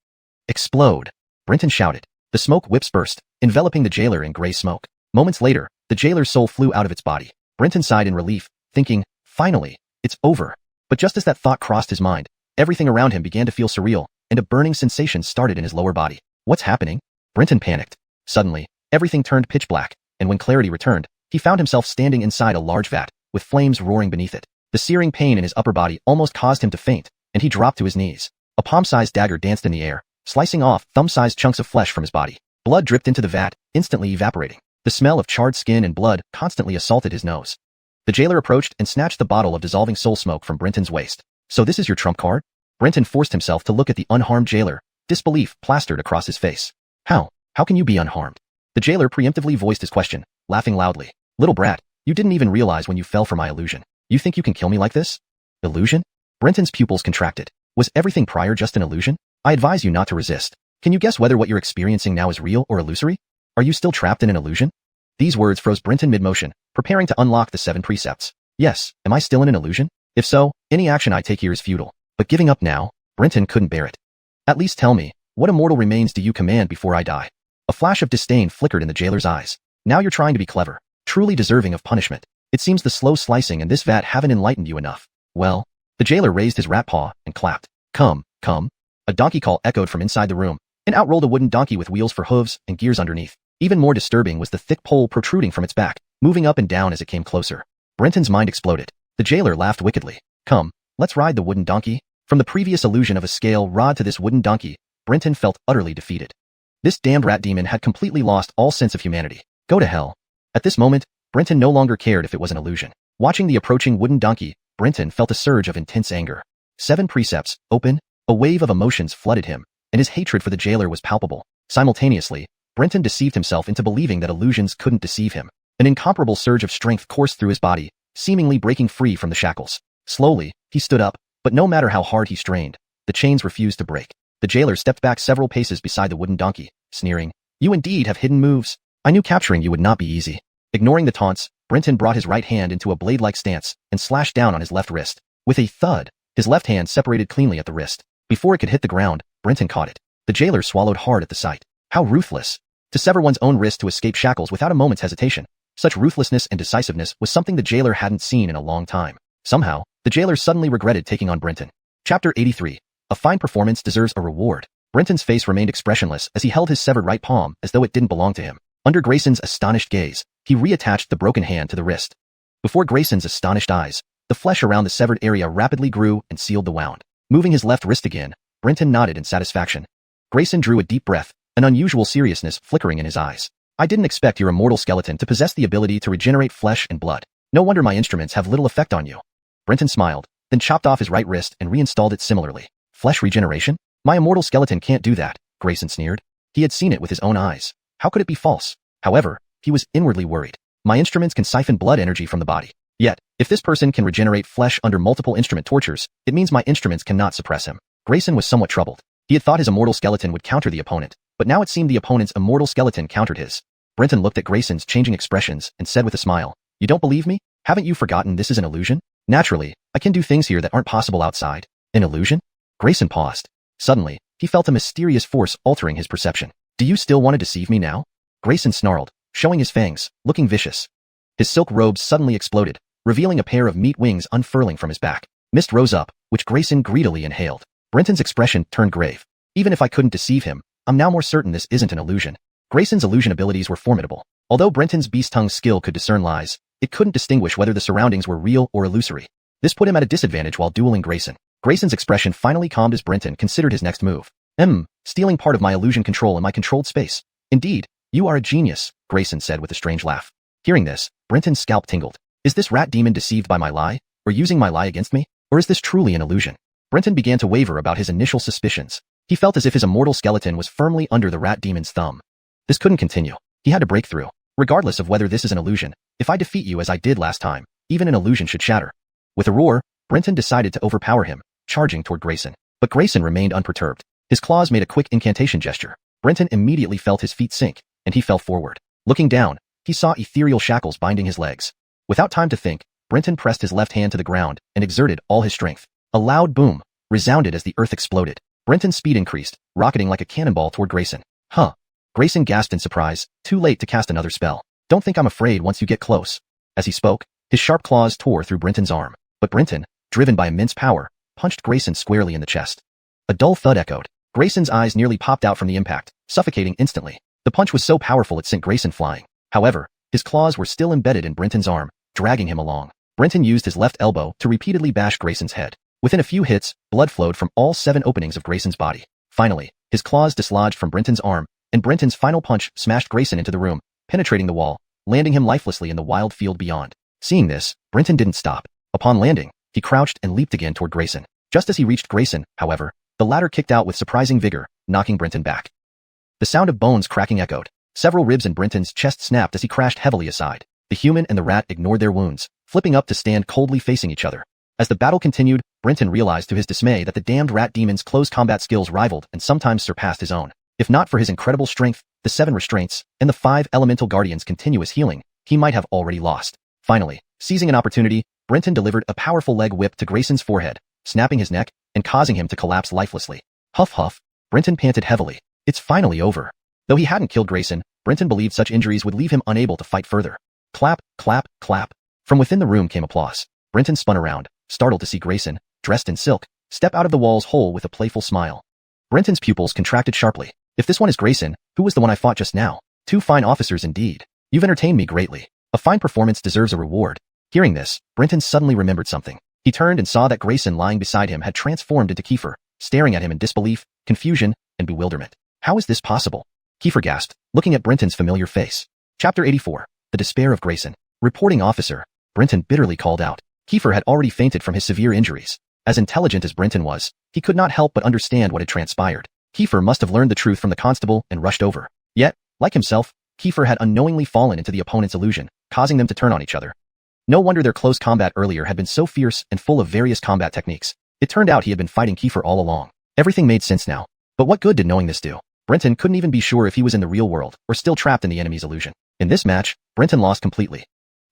Explode! Brenton shouted. The smoke whips burst, enveloping the jailer in gray smoke. Moments later, the jailer's soul flew out of its body. Brenton sighed in relief, thinking, finally, it's over. But just as that thought crossed his mind, everything around him began to feel surreal, and a burning sensation started in his lower body. What's happening? Brenton panicked. Suddenly, everything turned pitch black, and when clarity returned, he found himself standing inside a large vat, with flames roaring beneath it. The searing pain in his upper body almost caused him to faint, and he dropped to his knees. A palm-sized dagger danced in the air, slicing off thumb-sized chunks of flesh from his body. Blood dripped into the vat, instantly evaporating. The smell of charred skin and blood constantly assaulted his nose. The jailer approached and snatched the bottle of dissolving soul smoke from Brenton's waist. So this is your trump card? Brenton forced himself to look at the unharmed jailer, disbelief plastered across his face. How can you be unharmed? The jailer preemptively voiced his question, laughing loudly. Little brat, you didn't even realize when you fell for my illusion. You think you can kill me like this? Illusion? Brenton's pupils contracted. Was everything prior just an illusion? I advise you not to resist. Can you guess whether what you're experiencing now is real or illusory? Are you still trapped in an illusion? These words froze Brenton mid-motion, preparing to unlock the 7 precepts. Yes, am I still in an illusion? If so, any action I take here is futile. But giving up now? Brenton couldn't bear it. At least tell me, what immortal remains do you command before I die? A flash of disdain flickered in the jailer's eyes. Now you're trying to be clever, truly deserving of punishment. It seems the slow slicing and this vat haven't enlightened you enough. Well, the jailer raised his rat paw and clapped. Come. A donkey call echoed from inside the room, and out rolled a wooden donkey with wheels for hooves and gears underneath. Even more disturbing was the thick pole protruding from its back, moving up and down as it came closer. Brenton's mind exploded. The jailer laughed wickedly. Come, let's ride the wooden donkey. From the previous illusion of a scale rod to this wooden donkey, Brenton felt utterly defeated. This damned rat demon had completely lost all sense of humanity. Go to hell. At this moment, Brenton no longer cared if it was an illusion. Watching the approaching wooden donkey, Brenton felt a surge of intense anger. 7 precepts, open. A wave of emotions flooded him, and his hatred for the jailer was palpable. Simultaneously, Brenton deceived himself into believing that illusions couldn't deceive him. An incomparable surge of strength coursed through his body, seemingly breaking free from the shackles. Slowly, he stood up, but no matter how hard he strained, the chains refused to break. The jailer stepped back several paces beside the wooden donkey, sneering. You indeed have hidden moves. I knew capturing you would not be easy. Ignoring the taunts, Brenton brought his right hand into a blade-like stance and slashed down on his left wrist. With a thud, his left hand separated cleanly at the wrist. Before it could hit the ground, Brenton caught it. The jailer swallowed hard at the sight. How ruthless! To sever one's own wrist to escape shackles without a moment's hesitation. Such ruthlessness and decisiveness was something the jailer hadn't seen in a long time. Somehow, the jailer suddenly regretted taking on Brenton. Chapter 83. A fine performance deserves a reward. Brenton's face remained expressionless as he held his severed right palm as though it didn't belong to him. Under Grayson's astonished gaze, he reattached the broken hand to the wrist. Before Grayson's astonished eyes, The flesh around the severed area rapidly grew and sealed the wound. Moving his left wrist again, Brenton nodded in satisfaction. Grayson drew a deep breath, an unusual seriousness flickering in his eyes. I didn't expect your immortal skeleton to possess the ability to regenerate flesh and blood. No wonder my instruments have little effect on you. Brenton smiled, then chopped off his right wrist and reinstalled it similarly. Flesh regeneration? My immortal skeleton can't do that, Grayson sneered. He had seen it with his own eyes. How could it be false? However, he was inwardly worried. My instruments can siphon blood energy from the body. Yet, if this person can regenerate flesh under multiple instrument tortures, it means my instruments cannot suppress him. Grayson was somewhat troubled. He had thought his immortal skeleton would counter the opponent, but now it seemed the opponent's immortal skeleton countered his. Brenton looked at Grayson's changing expressions and said with a smile, "You don't believe me? Haven't you forgotten this is an illusion? Naturally, I can do things here that aren't possible outside." An illusion? Grayson paused. Suddenly, he felt a mysterious force altering his perception. "Do you still want to deceive me now?" Grayson snarled, showing his fangs, looking vicious. His silk robes suddenly exploded, revealing a pair of meat wings unfurling from his back. Mist rose up, which Grayson greedily inhaled. Brenton's expression turned grave. "Even if I couldn't deceive him, I'm now more certain this isn't an illusion." Grayson's illusion abilities were formidable. Although Brenton's beast tongue skill could discern lies, it couldn't distinguish whether the surroundings were real or illusory. This put him at a disadvantage while dueling Grayson. Grayson's expression finally calmed as Brenton considered his next move. Stealing part of my illusion control in my controlled space. Indeed, you are a genius, Grayson said with a strange laugh. Hearing this, Brenton's scalp tingled. Is this rat demon deceived by my lie, or using my lie against me? Or is this truly an illusion? Brenton began to waver about his initial suspicions. He felt as if his immortal skeleton was firmly under the rat demon's thumb. This couldn't continue. He had to break through. Regardless of whether this is an illusion, if I defeat you as I did last time, even an illusion should shatter. With a roar, Brenton decided to overpower him, charging toward Grayson. But Grayson remained unperturbed. His claws made a quick incantation gesture. Brenton immediately felt his feet sink, and he fell forward. Looking down, he saw ethereal shackles binding his legs. Without time to think, Brenton pressed his left hand to the ground and exerted all his strength. A loud boom resounded as the earth exploded. Brenton's speed increased, rocketing like a cannonball toward Grayson. Huh. Grayson gasped in surprise, too late to cast another spell. Don't think I'm afraid once you get close. As he spoke, his sharp claws tore through Brenton's arm. But Brenton, driven by immense power, punched Grayson squarely in the chest. A dull thud echoed. Grayson's eyes nearly popped out from the impact, suffocating instantly. The punch was so powerful it sent Grayson flying. However, his claws were still embedded in Brenton's arm, dragging him along. Brenton used his left elbow to repeatedly bash Grayson's head. Within a few hits, blood flowed from all 7 openings of Grayson's body. Finally, his claws dislodged from Brenton's arm, and Brenton's final punch smashed Grayson into the room, penetrating the wall, landing him lifelessly in the wild field beyond. Seeing this, Brenton didn't stop. Upon landing, he crouched and leaped again toward Grayson. Just as he reached Grayson, however, the latter kicked out with surprising vigor, knocking Brenton back. The sound of bones cracking echoed. Several ribs in Brenton's chest snapped as he crashed heavily aside. The human and the rat ignored their wounds, flipping up to stand coldly facing each other. As the battle continued, Brenton realized to his dismay that the damned rat demon's close combat skills rivaled and sometimes surpassed his own. If not for his incredible strength, the 7 restraints, and the 5 elemental guardians' continuous healing, he might have already lost. Finally, seizing an opportunity, Brenton delivered a powerful leg whip to Grayson's forehead, snapping his neck and causing him to collapse lifelessly. Huff huff, Brenton panted heavily. It's finally over. Though he hadn't killed Grayson, Brenton believed such injuries would leave him unable to fight further. Clap, clap, clap. From within the room came applause. Brenton spun around, startled to see Grayson, dressed in silk, step out of the wall's hole with a playful smile. Brenton's pupils contracted sharply. If this one is Grayson, who was the one I fought just now? 2 fine officers indeed. You've entertained me greatly. A fine performance deserves a reward. Hearing this, Brenton suddenly remembered something. He turned and saw that Grayson lying beside him had transformed into Kiefer, staring at him in disbelief, confusion, and bewilderment. How is this possible? Kiefer gasped, looking at Brenton's familiar face. Chapter 84. The Despair of Grayson. Reporting officer. Brenton bitterly called out. Kiefer had already fainted from his severe injuries. As intelligent as Brenton was, he could not help but understand what had transpired. Kiefer must have learned the truth from the constable and rushed over. Yet, like himself, Kiefer had unknowingly fallen into the opponent's illusion, causing them to turn on each other. No wonder their close combat earlier had been so fierce and full of various combat techniques. It turned out he had been fighting Kiefer all along. Everything made sense now. But what good did knowing this do? Brenton couldn't even be sure if he was in the real world or still trapped in the enemy's illusion. In this match, Brenton lost completely.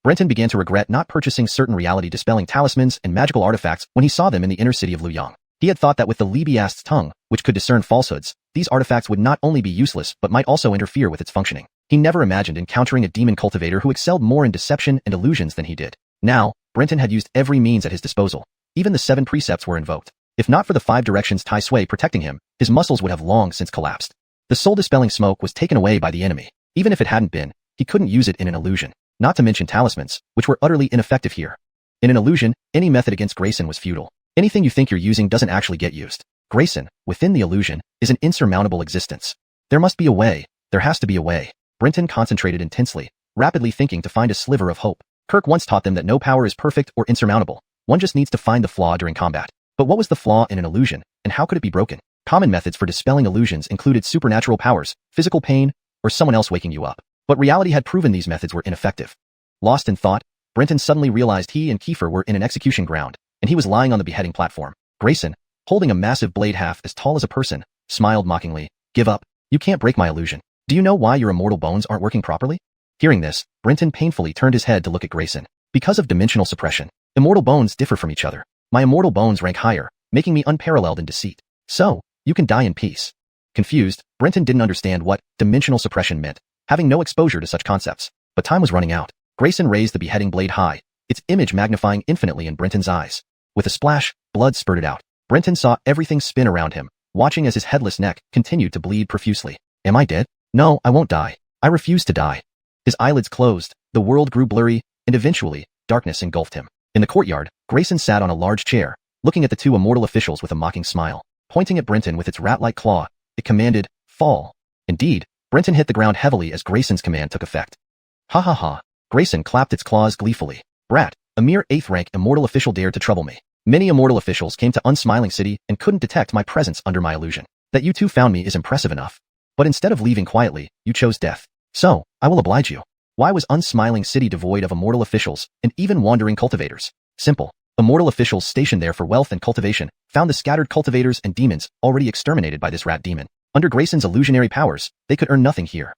Brenton began to regret not purchasing certain reality-dispelling talismans and magical artifacts when he saw them in the inner city of Luoyang. He had thought that with the Li Biast's tongue, which could discern falsehoods, these artifacts would not only be useless but might also interfere with its functioning. He never imagined encountering a demon cultivator who excelled more in deception and illusions than he did. Now, Brenton had used every means at his disposal. Even the 7 precepts were invoked. If not for the 5 Directions Tai Sui protecting him, his muscles would have long since collapsed. The soul-dispelling smoke was taken away by the enemy. Even if it hadn't been, he couldn't use it in an illusion. Not to mention talismans, which were utterly ineffective here. In an illusion, any method against Grayson was futile. Anything you think you're using doesn't actually get used. Grayson, within the illusion, is an insurmountable existence. There must be a way. There has to be a way. Brenton concentrated intensely, rapidly thinking to find a sliver of hope. Kirk once taught them that no power is perfect or insurmountable. One just needs to find the flaw during combat. But what was the flaw in an illusion, and how could it be broken? Common methods for dispelling illusions included supernatural powers, physical pain, or someone else waking you up. But reality had proven these methods were ineffective. Lost in thought, Brenton suddenly realized he and Kiefer were in an execution ground, and he was lying on the beheading platform. Grayson, holding a massive blade half as tall as a person, smiled mockingly. Give up. You can't break my illusion. Do you know why your immortal bones aren't working properly? Hearing this, Brenton painfully turned his head to look at Grayson. Because of dimensional suppression, immortal bones differ from each other. My immortal bones rank higher, making me unparalleled in deceit. So, you can die in peace. Confused, Brenton didn't understand what dimensional suppression meant, having no exposure to such concepts. But time was running out. Grayson raised the beheading blade high, its image magnifying infinitely in Brenton's eyes. With a splash, blood spurted out. Brenton saw everything spin around him, watching as his headless neck continued to bleed profusely. Am I dead? No, I won't die. I refuse to die. His eyelids closed, the world grew blurry, and eventually, darkness engulfed him. In the courtyard, Grayson sat on a large chair, looking at the two immortal officials with a mocking smile. Pointing at Brenton with its rat-like claw, it commanded, fall. Indeed, Brenton hit the ground heavily as Grayson's command took effect. Ha ha ha. Grayson clapped its claws gleefully. Brat, a mere 8th-rank immortal official dared to trouble me. Many immortal officials came to Unsmiling City and couldn't detect my presence under my illusion. That you two found me is impressive enough. But instead of leaving quietly, you chose death. So, I will oblige you. Why was Unsmiling City devoid of immortal officials and even wandering cultivators? Simple. Immortal officials stationed there for wealth and cultivation found the scattered cultivators and demons already exterminated by this rat demon. Under Grayson's illusionary powers, they could earn nothing here.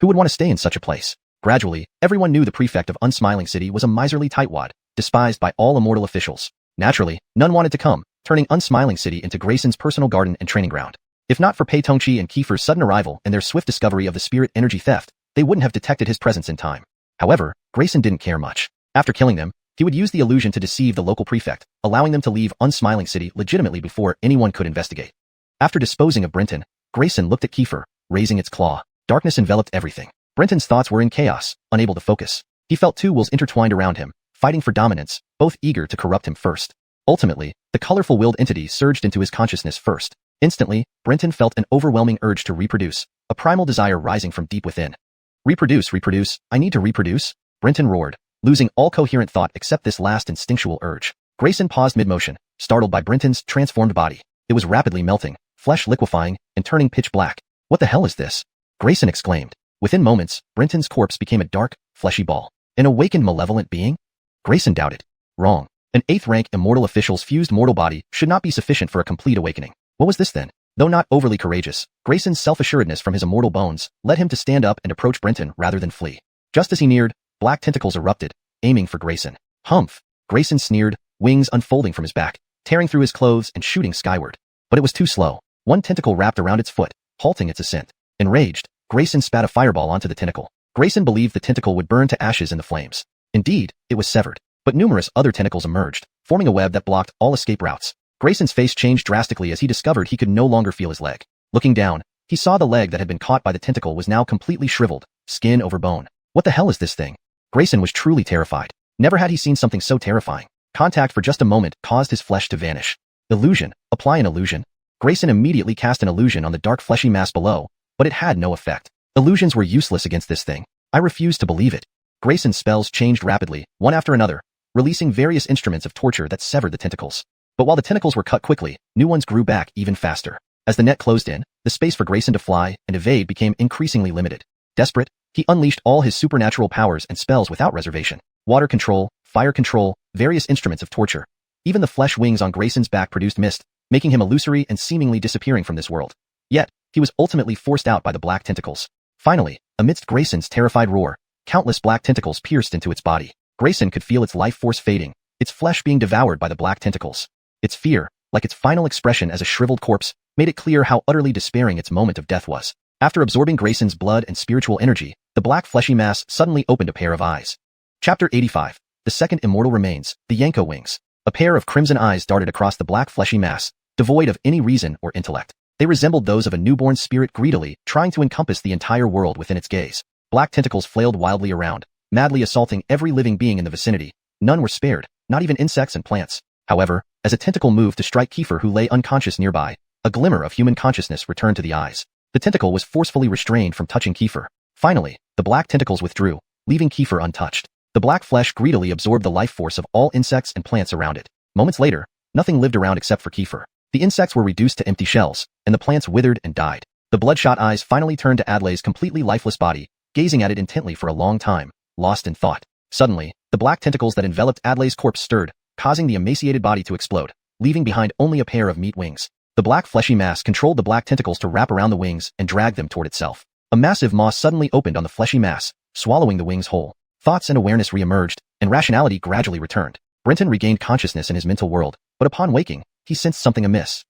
Who would want to stay in such a place? Gradually, everyone knew the prefect of Unsmiling City was a miserly tightwad, despised by all immortal officials. Naturally, none wanted to come, turning Unsmiling City into Grayson's personal garden and training ground. If not for Pei Tongchi and Kiefer's sudden arrival and their swift discovery of the spirit energy theft, they wouldn't have detected his presence in time. However, Grayson didn't care much. After killing them, he would use the illusion to deceive the local prefect, allowing them to leave Unsmiling City legitimately before anyone could investigate. After disposing of Brenton, Grayson looked at Kiefer, raising its claw. Darkness enveloped everything. Brenton's thoughts were in chaos, unable to focus. He felt two wolves intertwined around him, fighting for dominance, both eager to corrupt him first. Ultimately, the colorful willed entity surged into his consciousness first. Instantly, Brenton felt an overwhelming urge to reproduce, a primal desire rising from deep within. Reproduce, I need to reproduce, Brenton roared, losing all coherent thought except this last instinctual urge. Grayson paused mid-motion, startled by Brenton's transformed body. It was rapidly melting, flesh liquefying, and turning pitch black. What the hell is this? Grayson exclaimed. Within moments, Brenton's corpse became a dark, fleshy ball. An awakened malevolent being? Grayson doubted. Wrong. An 8th-rank immortal official's fused mortal body should not be sufficient for a complete awakening. What was this then? Though not overly courageous, Grayson's self-assuredness from his immortal bones led him to stand up and approach Brenton rather than flee. Just as he neared, black tentacles erupted, aiming for Grayson. Humph! Grayson sneered, wings unfolding from his back, tearing through his clothes and shooting skyward. But it was too slow. One tentacle wrapped around its foot, halting its ascent. Enraged, Grayson spat a fireball onto the tentacle. Grayson believed the tentacle would burn to ashes in the flames. Indeed, it was severed. But numerous other tentacles emerged, forming a web that blocked all escape routes. Grayson's face changed drastically as he discovered he could no longer feel his leg. Looking down, he saw the leg that had been caught by the tentacle was now completely shriveled, skin over bone. What the hell is this thing? Grayson was truly terrified. Never had he seen something so terrifying. Contact for just a moment caused his flesh to vanish. Illusion. Apply an illusion. Grayson immediately cast an illusion on the dark fleshy mass below, but it had no effect. Illusions were useless against this thing. I refused to believe it. Grayson's spells changed rapidly, one after another, releasing various instruments of torture that severed the tentacles. But while the tentacles were cut quickly, new ones grew back even faster. As the net closed in, the space for Grayson to fly and evade became increasingly limited. Desperate, he unleashed all his supernatural powers and spells without reservation. Water control, fire control, various instruments of torture. Even the flesh wings on Grayson's back produced mist, making him illusory and seemingly disappearing from this world. Yet, he was ultimately forced out by the black tentacles. Finally, amidst Grayson's terrified roar, countless black tentacles pierced into its body. Grayson could feel its life force fading, its flesh being devoured by the black tentacles. Its fear, like its final expression as a shriveled corpse, made it clear how utterly despairing its moment of death was. After absorbing Grayson's blood and spiritual energy, the black fleshy mass suddenly opened a pair of eyes. Chapter 85. The second immortal remains, the Yanko wings. A pair of crimson eyes darted across the black fleshy mass, devoid of any reason or intellect. They resembled those of a newborn spirit greedily trying to encompass the entire world within its gaze. Black tentacles flailed wildly around, madly assaulting every living being in the vicinity. None were spared, not even insects and plants. However, as a tentacle moved to strike Kiefer, who lay unconscious nearby, a glimmer of human consciousness returned to the eyes. The tentacle was forcefully restrained from touching Kiefer. Finally, the black tentacles withdrew, leaving Kiefer untouched. The black flesh greedily absorbed the life force of all insects and plants around it. Moments later, nothing lived around except for Kiefer. The insects were reduced to empty shells, and the plants withered and died. The bloodshot eyes finally turned to Adlei's completely lifeless body, gazing at it intently for a long time, lost in thought. Suddenly, the black tentacles that enveloped Adlei's corpse stirred, causing the emaciated body to explode, leaving behind only a pair of meat wings. The black fleshy mass controlled the black tentacles to wrap around the wings and drag them toward itself. A massive maw suddenly opened on the fleshy mass, swallowing the wings whole. Thoughts and awareness re-emerged, and rationality gradually returned. Brenton regained consciousness in his mental world, but upon waking, he sensed something amiss.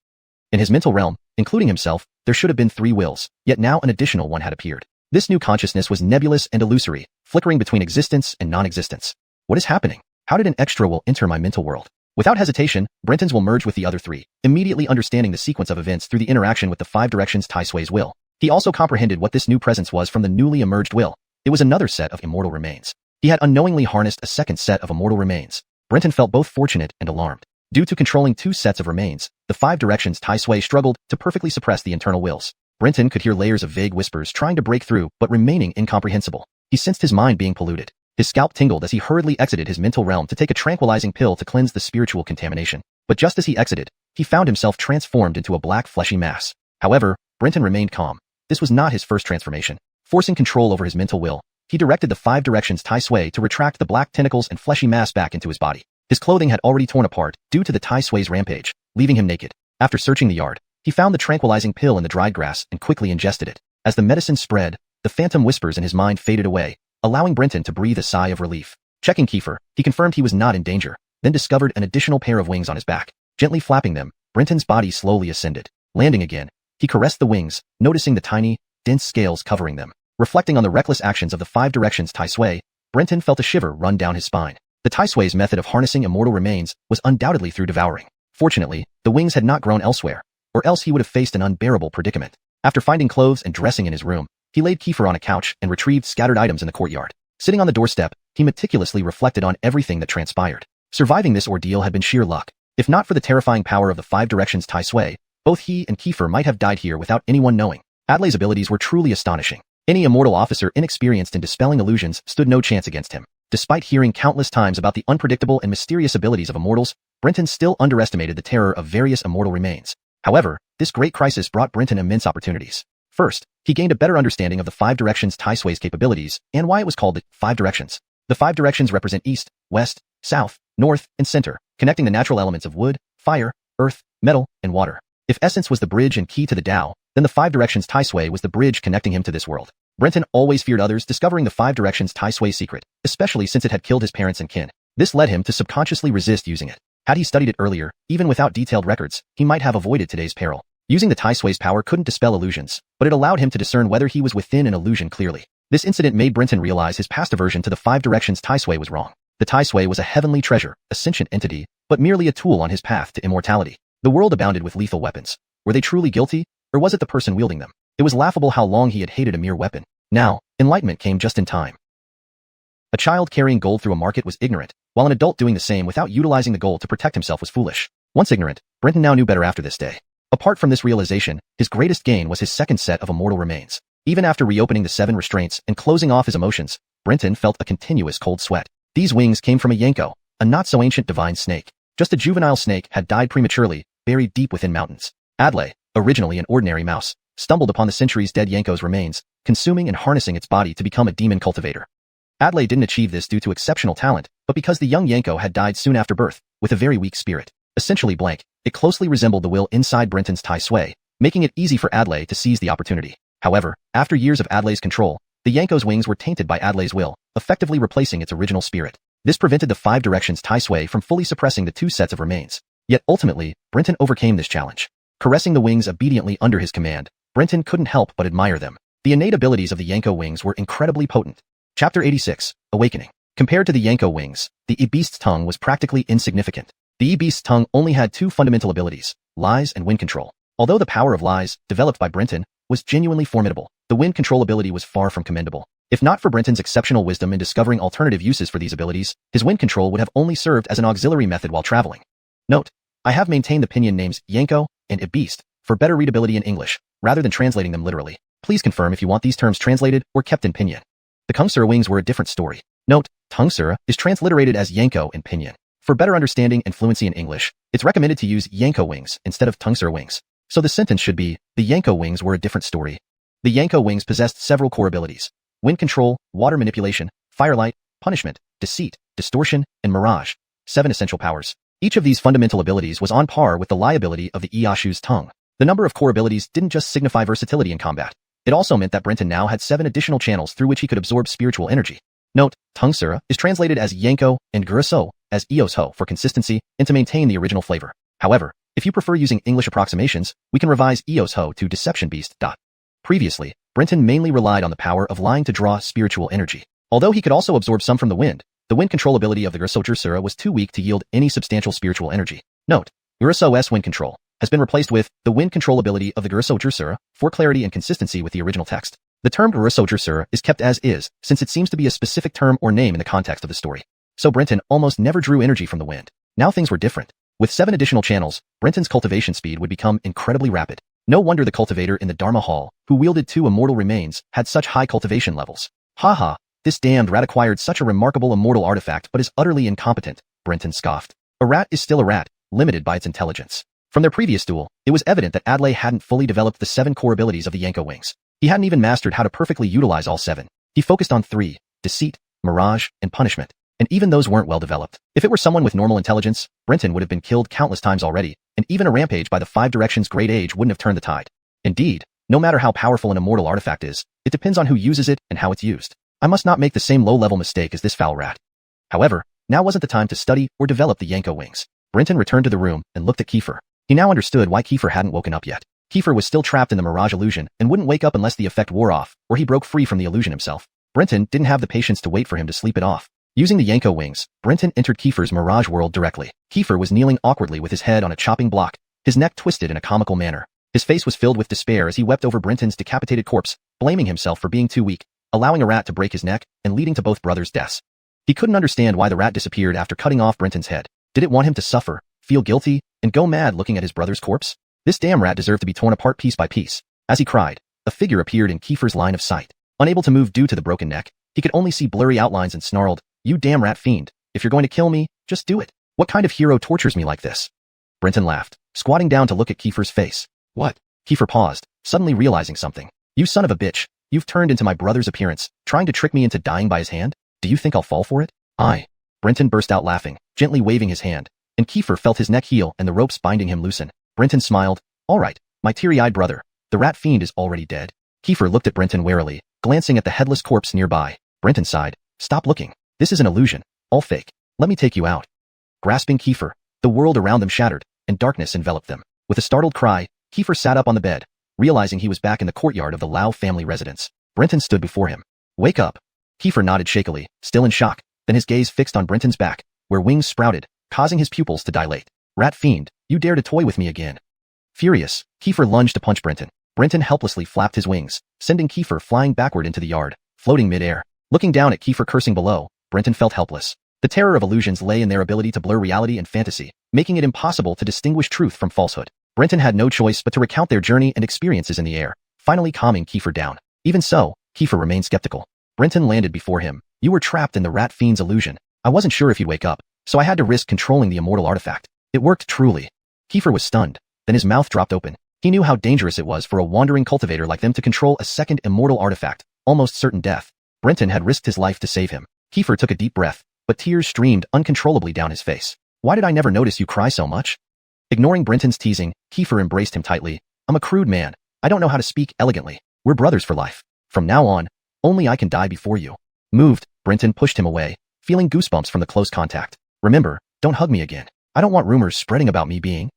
In his mental realm, including himself, there should have been 3 wills, yet now an additional one had appeared. This new consciousness was nebulous and illusory, flickering between existence and non-existence. What is happening? How did an extra will enter my mental world? Without hesitation, Brenton's will merged with the other 3, immediately understanding the sequence of events through the interaction with the 5 Directions Tai Sui's will. He also comprehended what this new presence was from the newly emerged will. It was another set of immortal remains. He had unknowingly harnessed a second set of immortal remains. Brenton felt both fortunate and alarmed. Due to controlling 2 sets of remains, the 5 Directions Tai Sui struggled to perfectly suppress the internal wills. Brenton could hear layers of vague whispers trying to break through but remaining incomprehensible. He sensed his mind being polluted. His scalp tingled as he hurriedly exited his mental realm to take a tranquilizing pill to cleanse the spiritual contamination. But just as he exited, he found himself transformed into a black fleshy mass. However, Brenton remained calm. This was not his first transformation. Forcing control over his mental will, he directed the 5 Directions Tai Sui to retract the black tentacles and fleshy mass back into his body. His clothing had already torn apart due to the Tai Sui's rampage, leaving him naked. After searching the yard, he found the tranquilizing pill in the dried grass and quickly ingested it. As the medicine spread, the phantom whispers in his mind faded away, allowing Brenton to breathe a sigh of relief. Checking Kiefer, he confirmed he was not in danger, then discovered an additional pair of wings on his back. Gently flapping them, Brenton's body slowly ascended. Landing again, he caressed the wings, noticing the tiny, dense scales covering them. Reflecting on the reckless actions of the 5 Directions Tai Sui, Brenton felt a shiver run down his spine. The Tai Sui's method of harnessing immortal remains was undoubtedly through devouring. Fortunately, the wings had not grown elsewhere, or else he would have faced an unbearable predicament. After finding clothes and dressing in his room, he laid Kiefer on a couch and retrieved scattered items in the courtyard. Sitting on the doorstep, he meticulously reflected on everything that transpired. Surviving this ordeal had been sheer luck. If not for the terrifying power of the 5 Directions Tai Sui, both he and Kiefer might have died here without anyone knowing. Adlei's abilities were truly astonishing. Any immortal officer inexperienced in dispelling illusions stood no chance against him. Despite hearing countless times about the unpredictable and mysterious abilities of immortals, Brenton still underestimated the terror of various immortal remains. However, this great crisis brought Brenton immense opportunities. First, he gained a better understanding of the 5 Directions Tai Sui's capabilities and why it was called the 5 Directions. The 5 Directions represent east, west, south, north, and center, connecting the natural elements of wood, fire, earth, metal, and water. If essence was the bridge and key to the Tao, then the 5 Directions Tai Sui was the bridge connecting him to this world. Brenton always feared others discovering the 5 Directions Tai Sui's secret, especially since it had killed his parents and kin. This led him to subconsciously resist using it. Had he studied it earlier, even without detailed records, he might have avoided today's peril. Using the Tai Sui's power couldn't dispel illusions, but it allowed him to discern whether he was within an illusion clearly. This incident made Brenton realize his past aversion to the 5 Directions Tai Sui was wrong. The Tai Sui was a heavenly treasure, a sentient entity, but merely a tool on his path to immortality. The world abounded with lethal weapons. Were they truly guilty, or was it the person wielding them? It was laughable how long he had hated a mere weapon. Now, enlightenment came just in time. A child carrying gold through a market was ignorant, while an adult doing the same without utilizing the gold to protect himself was foolish. Once ignorant, Brenton now knew better after this day. Apart from this realization, his greatest gain was his second set of immortal remains. Even after reopening the 7 restraints and closing off his emotions, Brenton felt a continuous cold sweat. These wings came from a Yanko, a not-so-ancient divine snake. Just a juvenile snake had died prematurely, buried deep within mountains. Adlei, originally an ordinary mouse, stumbled upon the centuries-dead Yanko's remains, consuming and harnessing its body to become a demon cultivator. Adlei didn't achieve this due to exceptional talent, but because the young Yanko had died soon after birth, with a very weak spirit. Essentially blank, it closely resembled the will inside Brenton's Tai Sui, making it easy for Adlei to seize the opportunity. However, after years of Adlei's control, the Yanko's wings were tainted by Adlei's will, effectively replacing its original spirit. This prevented the 5 Directions Tai Sui from fully suppressing the 2 sets of remains. Yet ultimately, Brenton overcame this challenge. Caressing the wings obediently under his command, Brenton couldn't help but admire them. The innate abilities of the Yanko wings were incredibly potent. Chapter 86, Awakening. Compared to the Yanko wings, the E-Beast's tongue was practically insignificant. The E-Beast's tongue only had 2 fundamental abilities, lies and wind control. Although the power of lies, developed by Brenton, was genuinely formidable, the wind control ability was far from commendable. If not for Brenton's exceptional wisdom in discovering alternative uses for these abilities, his wind control would have only served as an auxiliary method while traveling. Note: I have maintained the pinyin names Yanko and Ibist for better readability in English, rather than translating them literally. Please confirm if you want these terms translated or kept in pinyin. The Kungsura wings were a different story. Note: Kungsura is transliterated as Yanko in pinyin. For better understanding and fluency in English, it's recommended to use Yanko wings instead of Kungsura wings. So the sentence should be, the Yanko wings were a different story. The Yanko wings possessed several core abilities: wind control, water manipulation, firelight, punishment, deceit, distortion, and mirage. 7 essential powers. Each of these fundamental abilities was on par with the liability of the Iyashu's tongue. The number of core abilities didn't just signify versatility in combat. It also meant that Brenton now had 7 additional channels through which he could absorb spiritual energy. Note: Kungsura is translated as Yanko and Guraso as Iosho for consistency and to maintain the original flavor. However, if you prefer using English approximations, we can revise Iosho to Deception Beast. Previously, Brenton mainly relied on the power of lying to draw spiritual energy. Although he could also absorb some from the wind control ability of the Guraso was too weak to yield any substantial spiritual energy. Note: Guraso's wind control has been replaced with the wind control ability of the Guraso for clarity and consistency with the original text. The term Guraso is kept as is, since it seems to be a specific term or name in the context of the story. So Brenton almost never drew energy from the wind. Now things were different. With 7 additional channels, Brenton's cultivation speed would become incredibly rapid. No wonder the cultivator in the Dharma Hall, who wielded 2 immortal remains, had such high cultivation levels. Haha, this damned rat acquired such a remarkable immortal artifact but is utterly incompetent, Brenton scoffed. A rat is still a rat, limited by its intelligence. From their previous duel, it was evident that Adlai hadn't fully developed the 7 core abilities of the Yanko wings. He hadn't even mastered how to perfectly utilize all 7. He focused on 3, deceit, mirage, and punishment. And even those weren't well developed. If it were someone with normal intelligence, Brenton would have been killed countless times already, and even a rampage by the 5 Directions Great Age wouldn't have turned the tide. Indeed, no matter how powerful an immortal artifact is, it depends on who uses it and how it's used. I must not make the same low-level mistake as this foul rat. However, now wasn't the time to study or develop the Yanko wings. Brenton returned to the room and looked at Kiefer. He now understood why Kiefer hadn't woken up yet. Kiefer was still trapped in the mirage illusion and wouldn't wake up unless the effect wore off, or he broke free from the illusion himself. Brenton didn't have the patience to wait for him to sleep it off. Using the Yanko wings, Brenton entered Kiefer's mirage world directly. Kiefer was kneeling awkwardly with his head on a chopping block, his neck twisted in a comical manner. His face was filled with despair as he wept over Brenton's decapitated corpse, blaming himself for being too weak, allowing a rat to break his neck, and leading to both brothers' deaths. He couldn't understand why the rat disappeared after cutting off Brenton's head. Did it want him to suffer, feel guilty, and go mad looking at his brother's corpse? This damn rat deserved to be torn apart piece by piece. As he cried, a figure appeared in Kiefer's line of sight. Unable to move due to the broken neck, he could only see blurry outlines and snarled, "You damn rat fiend, if you're going to kill me, just do it. What kind of hero tortures me like this?" Brenton laughed, squatting down to look at Kiefer's face. "What?" Kiefer paused, suddenly realizing something. "You son of a bitch, you've turned into my brother's appearance, trying to trick me into dying by his hand? Do you think I'll fall for it?" Brenton burst out laughing, gently waving his hand, and Kiefer felt his neck heal and the ropes binding him loosen. Brenton smiled. "All right, my teary-eyed brother. The rat fiend is already dead." Kiefer looked at Brenton warily, glancing at the headless corpse nearby. Brenton sighed. "Stop looking. This is an illusion. All fake. Let me take you out." Grasping Kiefer, the world around them shattered, and darkness enveloped them. With a startled cry, Kiefer sat up on the bed, realizing he was back in the courtyard of the Lau family residence. Brenton stood before him. "Wake up." Kiefer nodded shakily, still in shock, then his gaze fixed on Brenton's back, where wings sprouted, causing his pupils to dilate. "Rat fiend, you dare to toy with me again." Furious, Kiefer lunged to punch Brenton. Brenton helplessly flapped his wings, sending Kiefer flying backward into the yard, floating mid-air. Looking down at Kiefer cursing below, Brenton felt helpless. The terror of illusions lay in their ability to blur reality and fantasy, making it impossible to distinguish truth from falsehood. Brenton had no choice but to recount their journey and experiences in the air, finally calming Kiefer down. Even so, Kiefer remained skeptical. Brenton landed before him. "You were trapped in the rat fiend's illusion. I wasn't sure if you'd wake up, so I had to risk controlling the immortal artifact. It worked truly." Kiefer was stunned, then his mouth dropped open. He knew how dangerous it was for a wandering cultivator like them to control a second immortal artifact, almost certain death. Brenton had risked his life to save him. Kiefer took a deep breath, but tears streamed uncontrollably down his face. "Why did I never notice you cry so much?" Ignoring Brenton's teasing, Kiefer embraced him tightly. "I'm a crude man. I don't know how to speak elegantly. We're brothers for life. From now on, only I can die before you." Moved, Brenton pushed him away, feeling goosebumps from the close contact. "Remember, don't hug me again. I don't want rumors spreading about me being..."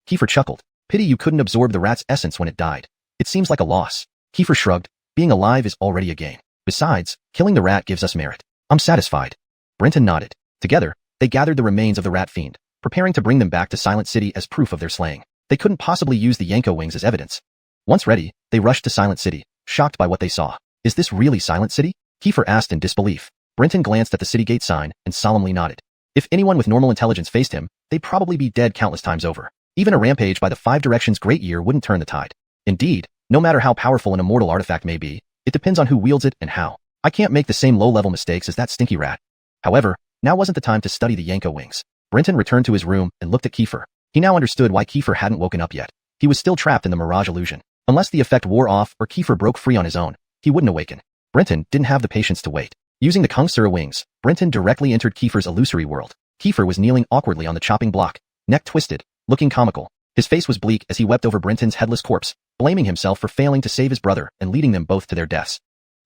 Kiefer chuckled. "Pity you couldn't absorb the rat's essence when it died. It seems like a loss." Kiefer shrugged. "Being alive is already a gain. Besides, killing the rat gives us merit. I'm satisfied." Brenton nodded. Together, they gathered the remains of the rat fiend, preparing to bring them back to Silent City as proof of their slaying. They couldn't possibly use the Yanko wings as evidence. Once ready, they rushed to Silent City, shocked by what they saw. "Is this really Silent City?" Kiefer asked in disbelief. Brenton glanced at the city gate sign and solemnly nodded. If anyone with normal intelligence faced him, they'd probably be dead countless times over. Even a rampage by the Five Directions Great Year wouldn't turn the tide. Indeed, no matter how powerful an immortal artifact may be, it depends on who wields it and how. I can't make the same low-level mistakes as that stinky rat. However, now wasn't the time to study the Yanko wings. Brenton returned to his room and looked at Kiefer. He now understood why Kiefer hadn't woken up yet. He was still trapped in the mirage illusion. Unless the effect wore off or Kiefer broke free on his own, he wouldn't awaken. Brenton didn't have the patience to wait. Using the Kungsura wings, Brenton directly entered Kiefer's illusory world. Kiefer was kneeling awkwardly on the chopping block, neck twisted, looking comical. His face was bleak as he wept over Brenton's headless corpse, blaming himself for failing to save his brother and leading them both to their deaths.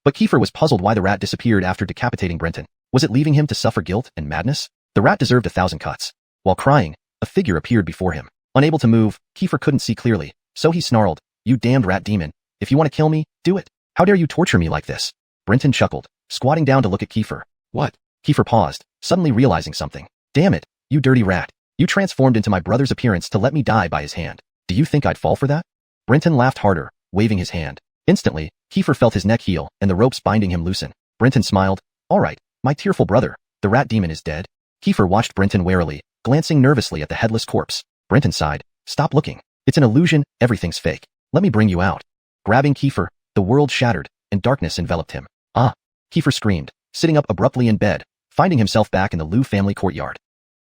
But Kiefer was puzzled why the rat disappeared after decapitating Brenton. Was it leaving him to suffer guilt and madness? The rat deserved 1,000 cuts. While crying, a figure appeared before him. Unable to move, Kiefer couldn't see clearly, so he snarled, "You damned rat demon. If you want to kill me, do it. How dare you torture me like this?" Brenton chuckled, squatting down to look at Kiefer. "What?" Kiefer paused, suddenly realizing something. "Damn it, you dirty rat. You transformed into my brother's appearance to let me die by his hand. Do you think I'd fall for that?" Brenton laughed harder, waving his hand. Instantly, Kiefer felt his neck heal and the ropes binding him loosen. Brenton smiled. "All right, my tearful brother, the rat demon is dead." Kiefer watched Brenton warily, glancing nervously at the headless corpse. Brenton sighed. "Stop looking. It's an illusion, everything's fake. Let me bring you out." Grabbing Kiefer, the world shattered, and darkness enveloped him. "Ah!" Kiefer screamed, sitting up abruptly in bed, finding himself back in the Liu family courtyard.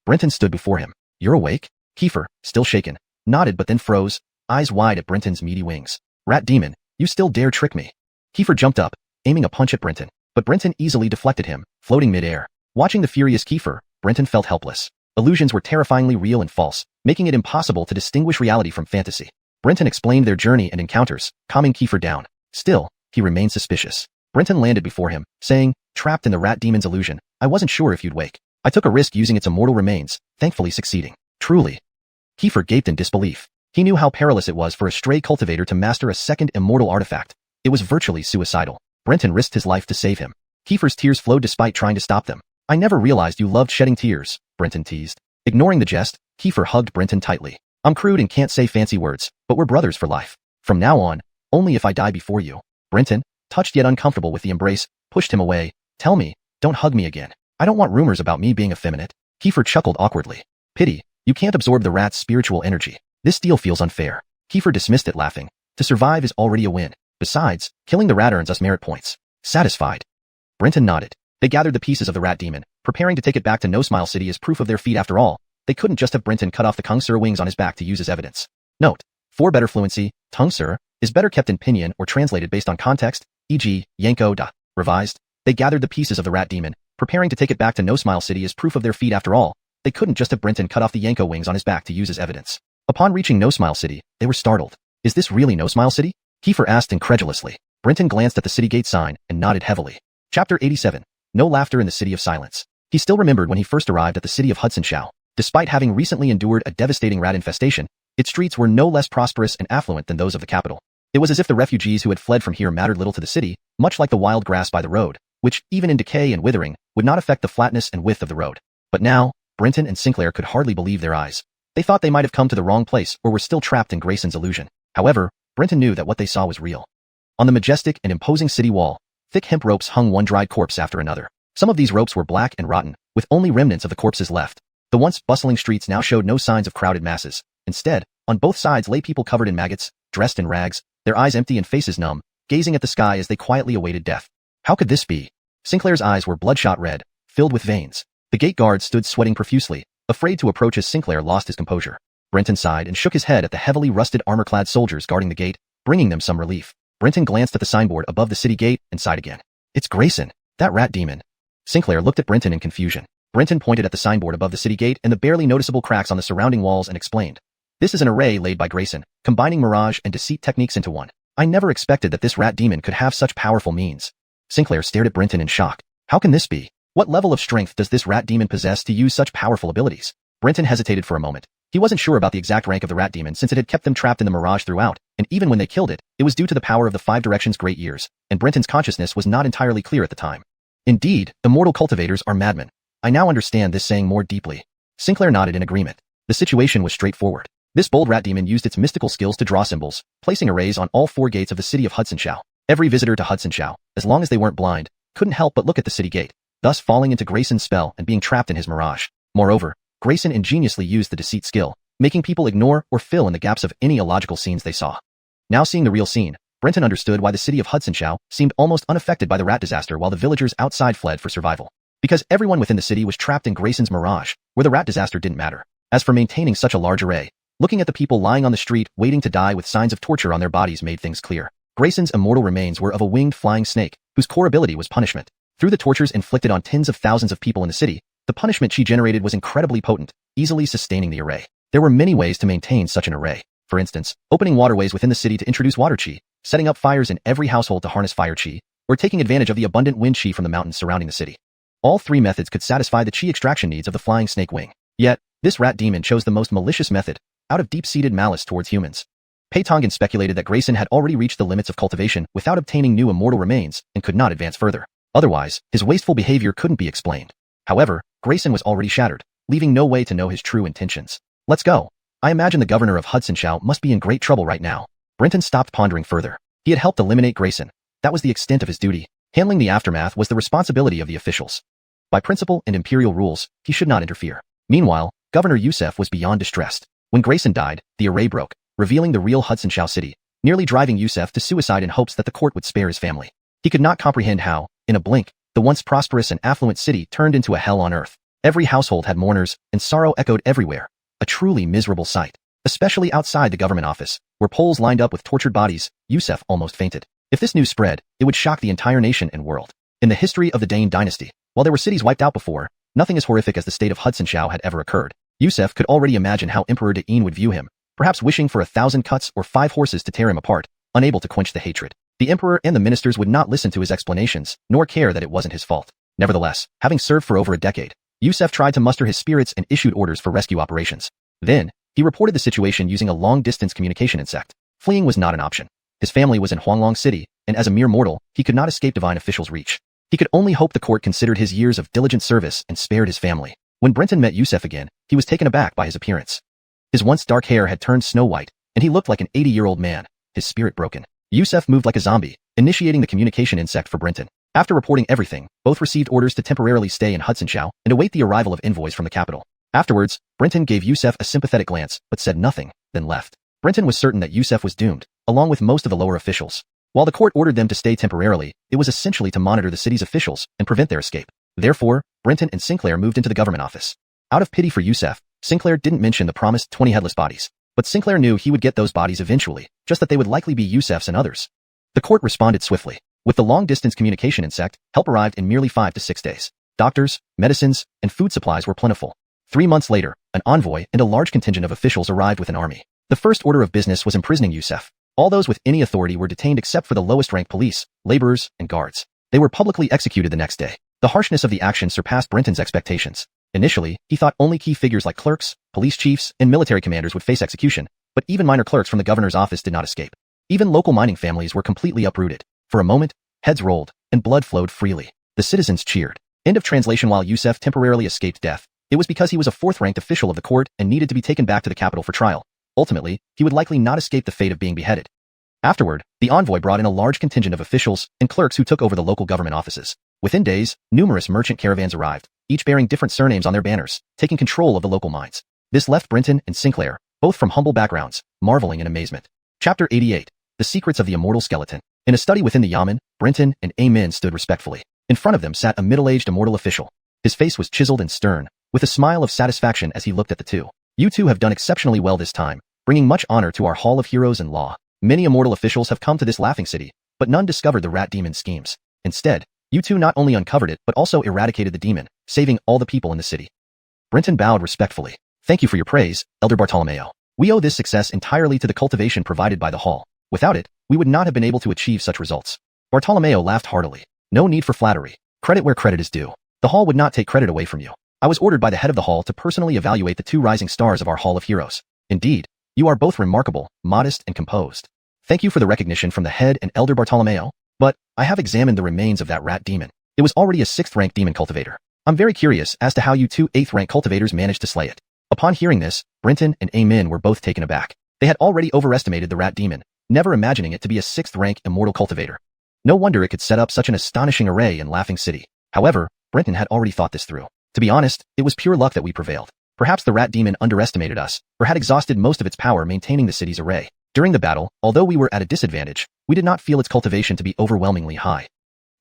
Brenton stood before him. "You're awake?" Kiefer, still shaken, nodded but then froze, eyes wide at Brenton's meaty wings. "Rat demon, you still dare trick me?" Kiefer jumped up, aiming a punch at Brenton, but Brenton easily deflected him, floating mid-air. Watching the furious Kiefer, Brenton felt helpless. Illusions were terrifyingly real and false, making it impossible to distinguish reality from fantasy. Brenton explained their journey and encounters, calming Kiefer down. Still, he remained suspicious. Brenton landed before him, saying, "Trapped in the rat demon's illusion, I wasn't sure if you'd wake. I took a risk using its immortal remains, thankfully succeeding." "Truly?" Kiefer gaped in disbelief. He knew how perilous it was for a stray cultivator to master a second immortal artifact. It was virtually suicidal. Brenton risked his life to save him. Kiefer's tears flowed despite trying to stop them. "I never realized you loved shedding tears," Brenton teased. Ignoring the jest, Kiefer hugged Brenton tightly. "I'm crude and can't say fancy words, but we're brothers for life. From now on, only if I die before you." Brenton, touched yet uncomfortable with the embrace, pushed him away. "Tell me, don't hug me again. I don't want rumors about me being effeminate." Kiefer chuckled awkwardly. "Pity, you can't absorb the rat's spiritual energy. This deal feels unfair." Kiefer dismissed it, laughing. "To survive is already a win. Besides, killing the rat earns us merit points." Satisfied, Brenton nodded. They gathered the pieces of the rat demon, preparing to take it back to No Smile City as proof of their feat. After all, they couldn't just have Brenton cut off the Kungsura wings on his back to use as evidence. Note: for better fluency, Kungsura is better kept in pinyin or translated based on context, e.g., Yanko da. Revised. They gathered the pieces of the rat demon, preparing to take it back to No Smile City as proof of their feat. After all, they couldn't just have Brenton cut off the Yanko wings on his back to use as evidence. Upon reaching No Smile City, they were startled. "Is this really No Smile City?" Kiefer asked incredulously. Brenton glanced at the city gate sign and nodded heavily. Chapter 87. No Laughter in the City of Silence. He still remembered when he first arrived at the city of Hudson Shao. Despite having recently endured a devastating rat infestation, its streets were no less prosperous and affluent than those of the capital. It was as if the refugees who had fled from here mattered little to the city, much like the wild grass by the road, which, even in decay and withering, would not affect the flatness and width of the road. But now, Brenton and Sinclair could hardly believe their eyes. They thought they might have come to the wrong place or were still trapped in Grayson's illusion. However, Brenton knew that what they saw was real. On the majestic and imposing city wall, thick hemp ropes hung one dried corpse after another. Some of these ropes were black and rotten, with only remnants of the corpses left. The once bustling streets now showed no signs of crowded masses. Instead, on both sides lay people covered in maggots, dressed in rags, their eyes empty and faces numb, gazing at the sky as they quietly awaited death. How could this be? Sinclair's eyes were bloodshot red, filled with veins. The gate guard stood sweating profusely, afraid to approach as Sinclair lost his composure. Brenton sighed and shook his head at the heavily rusted armor-clad soldiers guarding the gate, bringing them some relief. Brenton glanced at the signboard above the city gate and sighed again. "It's Grayson, that rat demon." Sinclair looked at Brenton in confusion. Brenton pointed at the signboard above the city gate and the barely noticeable cracks on the surrounding walls and explained. "This is an array laid by Grayson, combining mirage and deceit techniques into one. I never expected that this rat demon could have such powerful means." Sinclair stared at Brenton in shock. "How can this be? What level of strength does this rat demon possess to use such powerful abilities?" Brenton hesitated for a moment. He wasn't sure about the exact rank of the rat demon since it had kept them trapped in the mirage throughout, and even when they killed it, it was due to the power of the Five Directions Great Years, and Brenton's consciousness was not entirely clear at the time. "Indeed, immortal cultivators are madmen. I now understand this saying more deeply." Sinclair nodded in agreement. The situation was straightforward. This bold rat demon used its mystical skills to draw symbols, placing arrays on all four gates of the city of Hudson Shao. Every visitor to Hudson Shao, as long as they weren't blind, couldn't help but look at the city gate, thus falling into Grayson's spell and being trapped in his mirage. Moreover, Grayson ingeniously used the deceit skill, making people ignore or fill in the gaps of any illogical scenes they saw. Now seeing the real scene, Brenton understood why the city of Hudsonshao seemed almost unaffected by the rat disaster while the villagers outside fled for survival. Because everyone within the city was trapped in Grayson's mirage, where the rat disaster didn't matter. As for maintaining such a large array, looking at the people lying on the street waiting to die with signs of torture on their bodies made things clear. Grayson's immortal remains were of a winged flying snake, whose core ability was punishment. Through the tortures inflicted on tens of thousands of people in the city, the punishment she generated was incredibly potent, easily sustaining the array. There were many ways to maintain such an array. For instance, opening waterways within the city to introduce water chi, setting up fires in every household to harness fire chi, or taking advantage of the abundant wind chi from the mountains surrounding the city. All three methods could satisfy the chi extraction needs of the flying snake wing. Yet, this rat demon chose the most malicious method, out of deep-seated malice towards humans. Pei Tongan speculated that Grayson had already reached the limits of cultivation without obtaining new immortal remains and could not advance further. Otherwise, his wasteful behavior couldn't be explained. However, Grayson was already shattered, leaving no way to know his true intentions. Let's go. I imagine the governor of Hudsonshao must be in great trouble right now. Brenton stopped pondering further. He had helped eliminate Grayson. That was the extent of his duty. Handling the aftermath was the responsibility of the officials. By principle and imperial rules, he should not interfere. Meanwhile, Governor Youssef was beyond distressed. When Grayson died, the array broke, revealing the real Hudsonshao city, nearly driving Youssef to suicide in hopes that the court would spare his family. He could not comprehend how, in a blink, the once prosperous and affluent city turned into a hell on earth. Every household had mourners, and sorrow echoed everywhere. A truly miserable sight. Especially outside the government office, where poles lined up with tortured bodies, Youssef almost fainted. If this news spread, it would shock the entire nation and world. In the history of the Dane dynasty, while there were cities wiped out before, nothing as horrific as the state of Hudsonshao had ever occurred. Youssef could already imagine how Emperor Dain would view him, perhaps wishing for 1,000 cuts or 5 horses to tear him apart, unable to quench the hatred. The emperor and the ministers would not listen to his explanations, nor care that it wasn't his fault. Nevertheless, having served for over a decade, Youssef tried to muster his spirits and issued orders for rescue operations. Then, he reported the situation using a long-distance communication insect. Fleeing was not an option. His family was in Huanglong City, and as a mere mortal, he could not escape divine officials' reach. He could only hope the court considered his years of diligent service and spared his family. When Brenton met Youssef again, he was taken aback by his appearance. His once dark hair had turned snow white, and he looked like an 80-year-old man, his spirit broken. Youssef moved like a zombie, initiating the communication insect for Brenton. After reporting everything, both received orders to temporarily stay in Hudsonshao and await the arrival of envoys from the capital. Afterwards, Brenton gave Youssef a sympathetic glance, but said nothing, then left. Brenton was certain that Youssef was doomed, along with most of the lower officials. While the court ordered them to stay temporarily, it was essentially to monitor the city's officials and prevent their escape. Therefore, Brenton and Sinclair moved into the government office. Out of pity for Youssef, Sinclair didn't mention the promised 20 headless bodies. But Sinclair knew he would get those bodies eventually, just that they would likely be Youssef's and others. The court responded swiftly. With the long-distance communication insect, help arrived in merely 5 to 6 days. Doctors, medicines, and food supplies were plentiful. 3 months later, an envoy and a large contingent of officials arrived with an army. The first order of business was imprisoning Youssef. All those with any authority were detained except for the lowest-ranked police, laborers, and guards. They were publicly executed the next day. The harshness of the action surpassed Brenton's expectations. Initially, he thought only key figures like clerks, police chiefs, and military commanders would face execution, but even minor clerks from the governor's office did not escape. Even local mining families were completely uprooted. For a moment, heads rolled, and blood flowed freely. The citizens cheered. End of translation. While Youssef temporarily escaped death, it was because he was a 4th-ranked official of the court and needed to be taken back to the capital for trial. Ultimately, he would likely not escape the fate of being beheaded. Afterward, the envoy brought in a large contingent of officials and clerks who took over the local government offices. Within days, numerous merchant caravans arrived, each bearing different surnames on their banners, taking control of the local mines. This left Brenton and Sinclair, both from humble backgrounds, marveling in amazement. Chapter 88. The Secrets of the Immortal Skeleton. In a study within the Yamen, Brenton and Amen stood respectfully. In front of them sat a middle-aged immortal official. His face was chiseled and stern, with a smile of satisfaction as he looked at the two. You two have done exceptionally well this time, bringing much honor to our Hall of Heroes and Law. Many immortal officials have come to this laughing city, but none discovered the rat demon's schemes. Instead, you two not only uncovered it but also eradicated the demon, saving all the people in the city. Brenton bowed respectfully. Thank you for your praise, Elder Bartolomeo. We owe this success entirely to the cultivation provided by the hall. Without it, we would not have been able to achieve such results. Bartolomeo laughed heartily. No need for flattery. Credit where credit is due. The hall would not take credit away from you. I was ordered by the head of the hall to personally evaluate the 2 rising stars of our Hall of Heroes. Indeed, you are both remarkable, modest, and composed. Thank you for the recognition from the head and Elder Bartolomeo, but I have examined the remains of that rat demon. It was already a 6th-rank demon cultivator. I'm very curious as to how you 2 8th-rank cultivators managed to slay it. Upon hearing this, Brenton and Amen were both taken aback. They had already overestimated the rat demon, never imagining it to be a 6th-rank immortal cultivator. No wonder it could set up such an astonishing array in Laughing City. However, Brenton had already thought this through. To be honest, it was pure luck that we prevailed. Perhaps the rat demon underestimated us, or had exhausted most of its power maintaining the city's array. During the battle, although we were at a disadvantage, we did not feel its cultivation to be overwhelmingly high.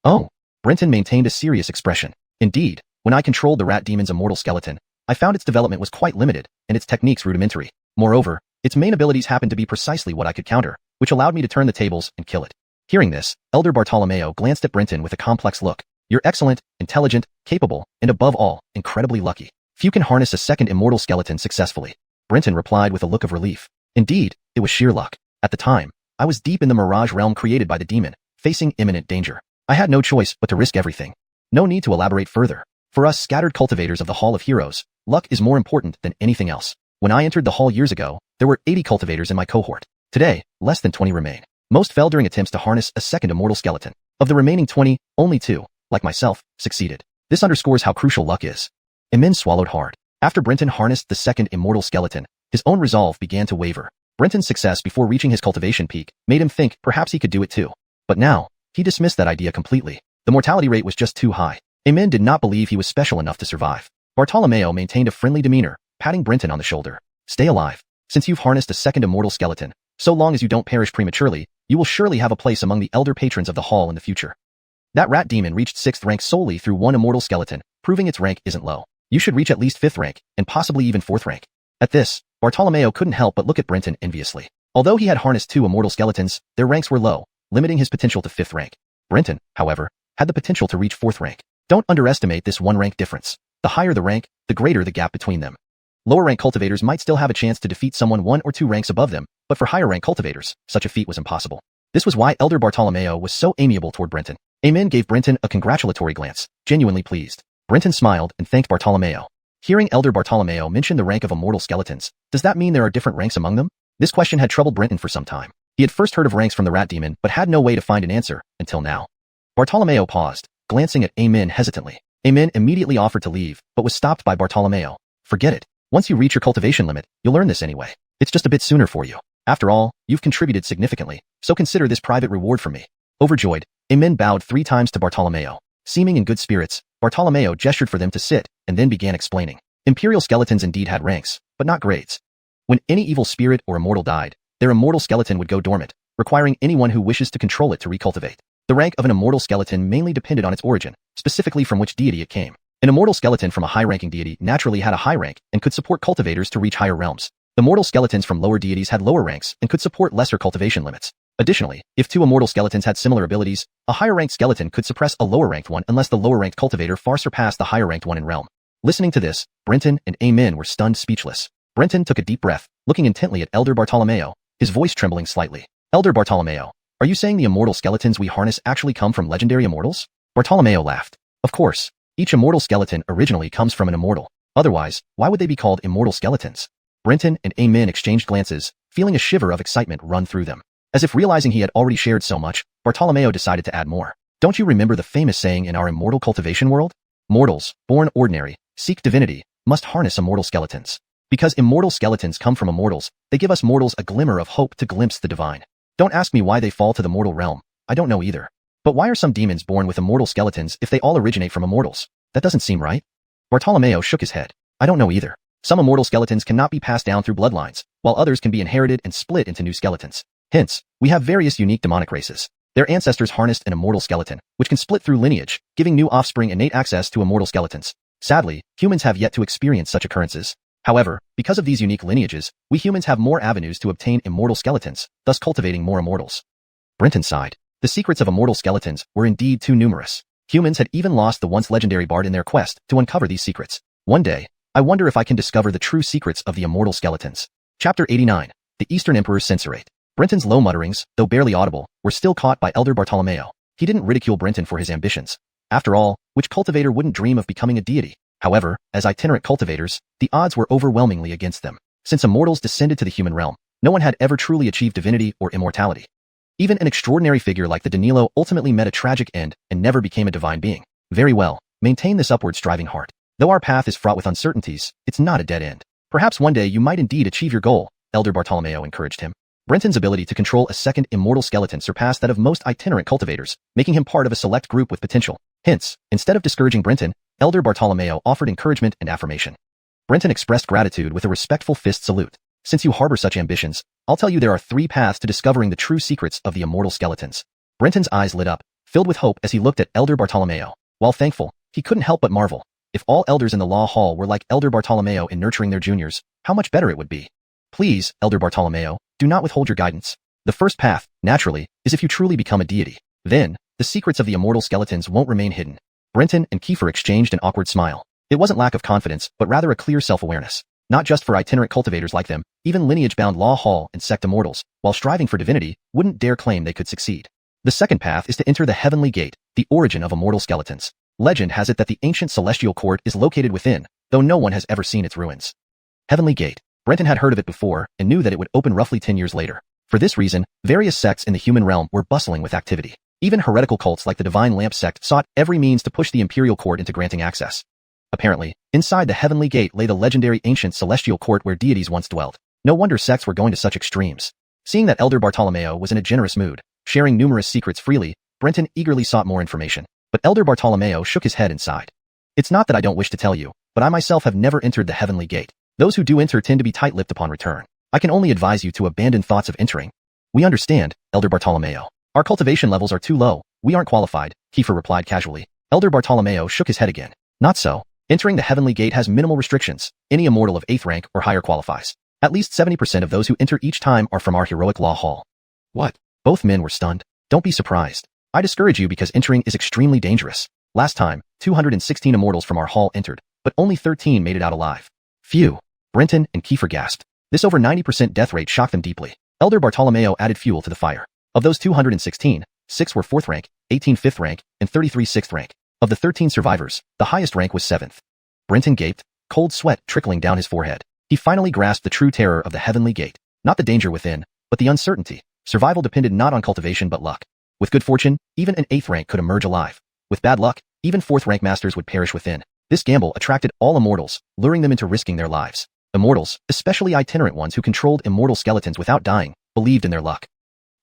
Oh, Brenton maintained a serious expression. Indeed, when I controlled the rat demon's immortal skeleton, I found its development was quite limited, and its techniques rudimentary. Moreover, its main abilities happened to be precisely what I could counter, which allowed me to turn the tables and kill it. Hearing this, Elder Bartolomeo glanced at Brenton with a complex look. You're excellent, intelligent, capable, and above all, incredibly lucky. Few can harness a second immortal skeleton successfully. Brenton replied with a look of relief. Indeed, it was sheer luck. At the time, I was deep in the mirage realm created by the demon, facing imminent danger. I had no choice but to risk everything. No need to elaborate further. For us scattered cultivators of the Hall of Heroes, luck is more important than anything else. When I entered the hall years ago, there were 80 cultivators in my cohort. Today, less than 20 remain. Most fell during attempts to harness a second immortal skeleton. Of the remaining 20, only 2, like myself, succeeded. This underscores how crucial luck is. Emin swallowed hard. After Brenton harnessed the second immortal skeleton, his own resolve began to waver. Brenton's success before reaching his cultivation peak made him think perhaps he could do it too. But now, he dismissed that idea completely. The mortality rate was just too high. Emin did not believe he was special enough to survive. Bartolomeo maintained a friendly demeanor, patting Brenton on the shoulder. Stay alive. Since you've harnessed a second immortal skeleton, so long as you don't perish prematurely, you will surely have a place among the elder patrons of the hall in the future. That rat demon reached 6th rank solely through one immortal skeleton, proving its rank isn't low. You should reach at least 5th rank, and possibly even 4th rank. At this, Bartolomeo couldn't help but look at Brenton enviously. Although he had harnessed 2 immortal skeletons, their ranks were low, limiting his potential to 5th rank. Brenton, however, had the potential to reach 4th rank. Don't underestimate this 1 rank difference. The higher the rank, the greater the gap between them. Lower rank cultivators might still have a chance to defeat someone 1 or 2 ranks above them, but for higher rank cultivators, such a feat was impossible. This was why Elder Bartolomeo was so amiable toward Brenton. Emin gave Brenton a congratulatory glance, genuinely pleased. Brenton smiled and thanked Bartolomeo. Hearing Elder Bartolomeo mention the rank of immortal skeletons, does that mean there are different ranks among them? This question had troubled Brenton for some time. He had first heard of ranks from the rat demon, but had no way to find an answer, until now. Bartolomeo paused, glancing at Emin hesitantly. Emin immediately offered to leave, but was stopped by Bartolomeo. Forget it. Once you reach your cultivation limit, you'll learn this anyway. It's just a bit sooner for you. After all, you've contributed significantly, so consider this private reward from me. Overjoyed, Emin bowed 3 times to Bartolomeo. Seeming in good spirits, Bartolomeo gestured for them to sit, and then began explaining. Imperial skeletons indeed had ranks, but not grades. When any evil spirit or immortal died, their immortal skeleton would go dormant, requiring anyone who wishes to control it to recultivate. The rank of an immortal skeleton mainly depended on its origin, specifically from which deity it came. An immortal skeleton from a high-ranking deity naturally had a high rank and could support cultivators to reach higher realms. The mortal skeletons from lower deities had lower ranks and could support lesser cultivation limits. Additionally, if 2 immortal skeletons had similar abilities, a higher-ranked skeleton could suppress a lower-ranked one unless the lower-ranked cultivator far surpassed the higher-ranked one in realm. Listening to this, Brenton and Emin were stunned speechless. Brenton took a deep breath, looking intently at Elder Bartolomeo, his voice trembling slightly. Elder Bartolomeo, are you saying the immortal skeletons we harness actually come from legendary immortals? Bartolomeo laughed. Of course. Each immortal skeleton originally comes from an immortal. Otherwise, why would they be called immortal skeletons? Brenton and Emin exchanged glances, feeling a shiver of excitement run through them. As if realizing he had already shared so much, Bartolomeo decided to add more. Don't you remember the famous saying in our immortal cultivation world? Mortals, born ordinary, seek divinity, must harness immortal skeletons. Because immortal skeletons come from immortals, they give us mortals a glimmer of hope to glimpse the divine. Don't ask me why they fall to the mortal realm. I don't know either. But why are some demons born with immortal skeletons if they all originate from immortals? That doesn't seem right. Bartolomeo shook his head. I don't know either. Some immortal skeletons cannot be passed down through bloodlines, while others can be inherited and split into new skeletons. Hence, we have various unique demonic races. Their ancestors harnessed an immortal skeleton, which can split through lineage, giving new offspring innate access to immortal skeletons. Sadly, humans have yet to experience such occurrences. However, because of these unique lineages, we humans have more avenues to obtain immortal skeletons, thus cultivating more immortals. Brenton sighed. The secrets of immortal skeletons were indeed too numerous. Humans had even lost the once legendary bard in their quest to uncover these secrets. One day, I wonder if I can discover the true secrets of the immortal skeletons. Chapter 89. The Eastern Emperor's Censorate. Brenton's low mutterings, though barely audible, were still caught by Elder Bartolomeo. He didn't ridicule Brenton for his ambitions. After all, which cultivator wouldn't dream of becoming a deity? However, as itinerant cultivators, the odds were overwhelmingly against them. Since immortals descended to the human realm, no one had ever truly achieved divinity or immortality. Even an extraordinary figure like the Danilo ultimately met a tragic end and never became a divine being. Very well, maintain this upward striving heart. Though our path is fraught with uncertainties, it's not a dead end. Perhaps one day you might indeed achieve your goal, Elder Bartolomeo encouraged him. Brenton's ability to control a second immortal skeleton surpassed that of most itinerant cultivators, making him part of a select group with potential. Hence, instead of discouraging Brenton, Elder Bartolomeo offered encouragement and affirmation. Brenton expressed gratitude with a respectful fist salute. Since you harbor such ambitions, I'll tell you there are 3 paths to discovering the true secrets of the immortal skeletons. Brenton's eyes lit up, filled with hope as he looked at Elder Bartolomeo. While thankful, he couldn't help but marvel. If all elders in the law hall were like Elder Bartolomeo in nurturing their juniors, how much better it would be. Please, Elder Bartolomeo, do not withhold your guidance. The first path, naturally, is if you truly become a deity. Then, the secrets of the immortal skeletons won't remain hidden. Brenton and Kiefer exchanged an awkward smile. It wasn't lack of confidence, but rather a clear self-awareness. Not just for itinerant cultivators like them, even lineage-bound law hall and sect immortals, while striving for divinity, wouldn't dare claim they could succeed. The second path is to enter the Heavenly Gate, the origin of immortal skeletons. Legend has it that the ancient celestial court is located within, though no one has ever seen its ruins. Heavenly Gate. Brenton had heard of it before and knew that it would open roughly 10 years later. For this reason, various sects in the human realm were bustling with activity. Even heretical cults like the Divine Lamp sect sought every means to push the imperial court into granting access. Apparently, inside the Heavenly Gate lay the legendary ancient celestial court where deities once dwelled. No wonder sects were going to such extremes. Seeing that Elder Bartolomeo was in a generous mood, sharing numerous secrets freely, Brenton eagerly sought more information. But Elder Bartolomeo shook his head and sighed. It's not that I don't wish to tell you, but I myself have never entered the Heavenly Gate. Those who do enter tend to be tight-lipped upon return. I can only advise you to abandon thoughts of entering. We understand, Elder Bartolomeo. Our cultivation levels are too low. We aren't qualified, Kiefer replied casually. Elder Bartolomeo shook his head again. Not so. Entering the Heavenly Gate has minimal restrictions. Any immortal of 8th rank or higher qualifies. At least 70% of those who enter each time are from our heroic law hall. What? Both men were stunned. Don't be surprised. I discourage you because entering is extremely dangerous. Last time, 216 immortals from our hall entered, but only 13 made it out alive. Phew. Brenton and Kiefer gasped. This over 90% death rate shocked them deeply. Elder Bartolomeo added fuel to the fire. Of those 216, 6 were 4th rank, 18 5th rank, and 33 6th rank. Of the 13 survivors, the highest rank was 7th. Brenton gaped, cold sweat trickling down his forehead. He finally grasped the true terror of the Heavenly Gate. Not the danger within, but the uncertainty. Survival depended not on cultivation but luck. With good fortune, even an 8th rank could emerge alive. With bad luck, even 4th rank masters would perish within. This gamble attracted all immortals, luring them into risking their lives. Immortals, especially itinerant ones who controlled immortal skeletons without dying, believed in their luck.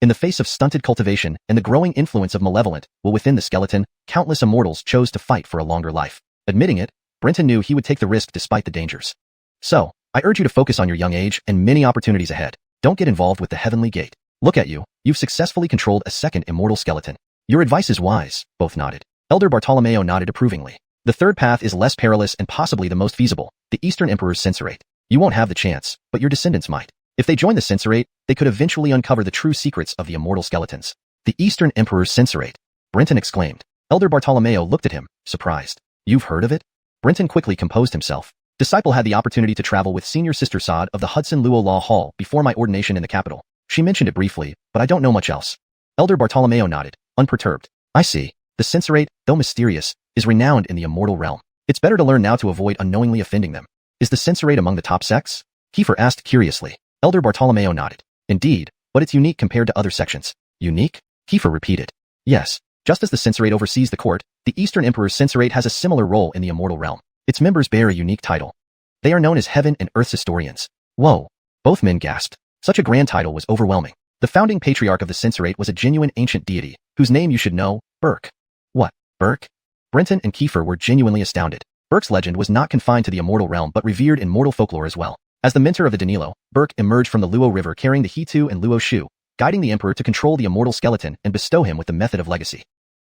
In the face of stunted cultivation and the growing influence of Malevolent, within the skeleton, countless immortals chose to fight for a longer life. Admitting it, Brenton knew he would take the risk despite the dangers. So, I urge you to focus on your young age and many opportunities ahead. Don't get involved with the Heavenly Gate. Look at you, you've successfully controlled a second immortal skeleton. Your advice is wise, both nodded. Elder Bartolomeo nodded approvingly. The third path is less perilous and possibly the most feasible, the Eastern Emperor's censorate. You won't have the chance, but your descendants might. If they join the censorate, they could eventually uncover the true secrets of the immortal skeletons. The Eastern Emperor's censorate, Brenton exclaimed. Elder Bartolomeo looked at him, surprised. You've heard of it? Brenton quickly composed himself. Disciple had the opportunity to travel with Senior Sister Sod of the Hudson Luo Law Hall before my ordination in the capital. She mentioned it briefly, but I don't know much else. Elder Bartolomeo nodded, unperturbed. I see. The censorate, though mysterious, is renowned in the immortal realm. It's better to learn now to avoid unknowingly offending them. Is the censorate among the top sects? Kiefer asked curiously. Elder Bartolomeo nodded. Indeed, but it's unique compared to other sections. Unique? Kiefer repeated. Yes, just as the censorate oversees the court, the Eastern Emperor's censorate has a similar role in the immortal realm. Its members bear a unique title. They are known as Heaven and Earth's Historians. Whoa. Both men gasped. Such a grand title was overwhelming. The founding patriarch of the censorate was a genuine ancient deity, whose name you should know, Burke. What, Burke? Brenton and Kiefer were genuinely astounded. Burke's legend was not confined to the immortal realm but revered in mortal folklore as well. As the mentor of the Danilo, Burke emerged from the Luo River carrying the He-Tu and Luo Shu, guiding the emperor to control the immortal skeleton and bestow him with the method of legacy.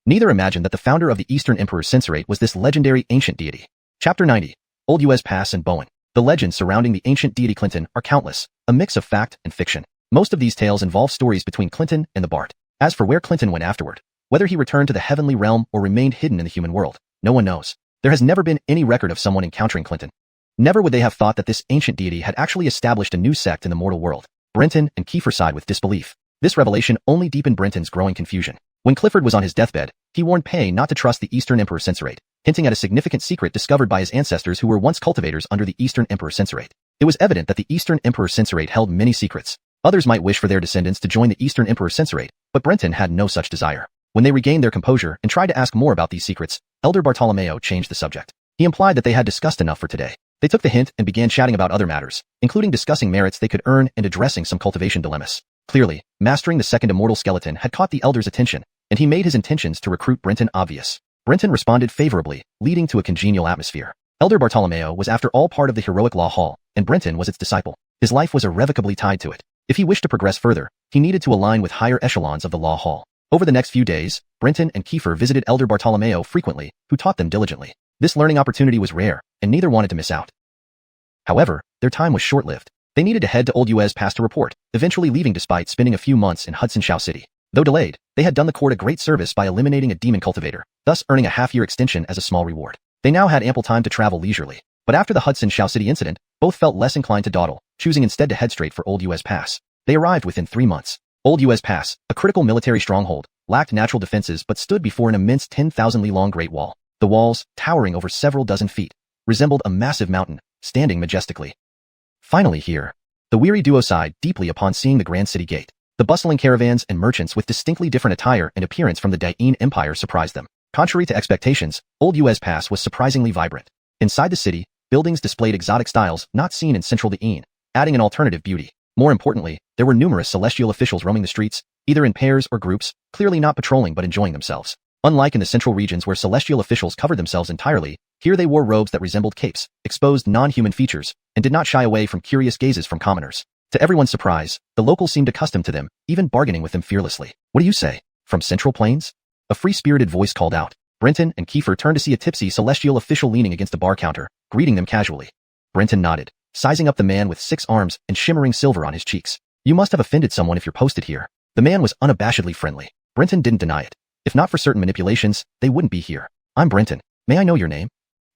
Neither imagined that the founder of the Eastern Emperor's censorate was this legendary ancient deity. Chapter 90. Old U.S. Pass and Bowen. The legends surrounding the ancient deity Clinton are countless, a mix of fact and fiction. Most of these tales involve stories between Clinton and the Bart. As for where Clinton went afterward, whether he returned to the heavenly realm or remained hidden in the human world, no one knows. There has never been any record of someone encountering Clinton. Never would they have thought that this ancient deity had actually established a new sect in the mortal world. Brenton and Kiefer sighed with disbelief. This revelation only deepened Brenton's growing confusion. When Clifford was on his deathbed, he warned Pei not to trust the Eastern Emperor's censorate, hinting at a significant secret discovered by his ancestors who were once cultivators under the Eastern Emperor's censorate. It was evident that the Eastern Emperor's censorate held many secrets. Others might wish for their descendants to join the Eastern Emperor's censorate, but Brenton had no such desire. When they regained their composure and tried to ask more about these secrets, Elder Bartolomeo changed the subject. He implied that they had discussed enough for today. They took the hint and began chatting about other matters, including discussing merits they could earn and addressing some cultivation dilemmas. Clearly, mastering the second immortal skeleton had caught the elder's attention, and he made his intentions to recruit Brenton obvious. Brenton responded favorably, leading to a congenial atmosphere. Elder Bartolomeo was after all part of the heroic law hall, and Brenton was its disciple. His life was irrevocably tied to it. If he wished to progress further, he needed to align with higher echelons of the law hall. Over the next few days, Brenton and Kiefer visited Elder Bartolomeo frequently, who taught them diligently. This learning opportunity was rare, and neither wanted to miss out. However, their time was short-lived. They needed to head to Old US Pass to report, eventually leaving despite spending a few months in Hudson Shao City. Though delayed, they had done the court a great service by eliminating a demon cultivator, thus earning a half-year extension as a small reward. They now had ample time to travel leisurely. But after the Hudson Shao City incident, both felt less inclined to dawdle, choosing instead to head straight for Old US Pass. They arrived within 3 months. Old US Pass, a critical military stronghold, lacked natural defenses but stood before an immense 10,000-li-long Great Wall. The walls, towering over several dozen feet, resembled a massive mountain, standing majestically. Finally here, the weary duo sighed deeply upon seeing the grand city gate. The bustling caravans and merchants with distinctly different attire and appearance from the Dain Empire surprised them. Contrary to expectations, Old US Pass was surprisingly vibrant. Inside the city, buildings displayed exotic styles not seen in central Dain, adding an alternative beauty. More importantly, there were numerous celestial officials roaming the streets, either in pairs or groups, clearly not patrolling but enjoying themselves. Unlike in the central regions where celestial officials covered themselves entirely, here they wore robes that resembled capes, exposed non-human features, and did not shy away from curious gazes from commoners. To everyone's surprise, the locals seemed accustomed to them, even bargaining with them fearlessly. What do you say? From Central Plains? A free-spirited voice called out. Brenton and Kiefer turned to see a tipsy celestial official leaning against a bar counter, greeting them casually. Brenton nodded, sizing up the man with 6 arms and shimmering silver on his cheeks. You must have offended someone if you're posted here. The man was unabashedly friendly. Brenton didn't deny it. If not for certain manipulations, they wouldn't be here. I'm Brenton. May I know your name?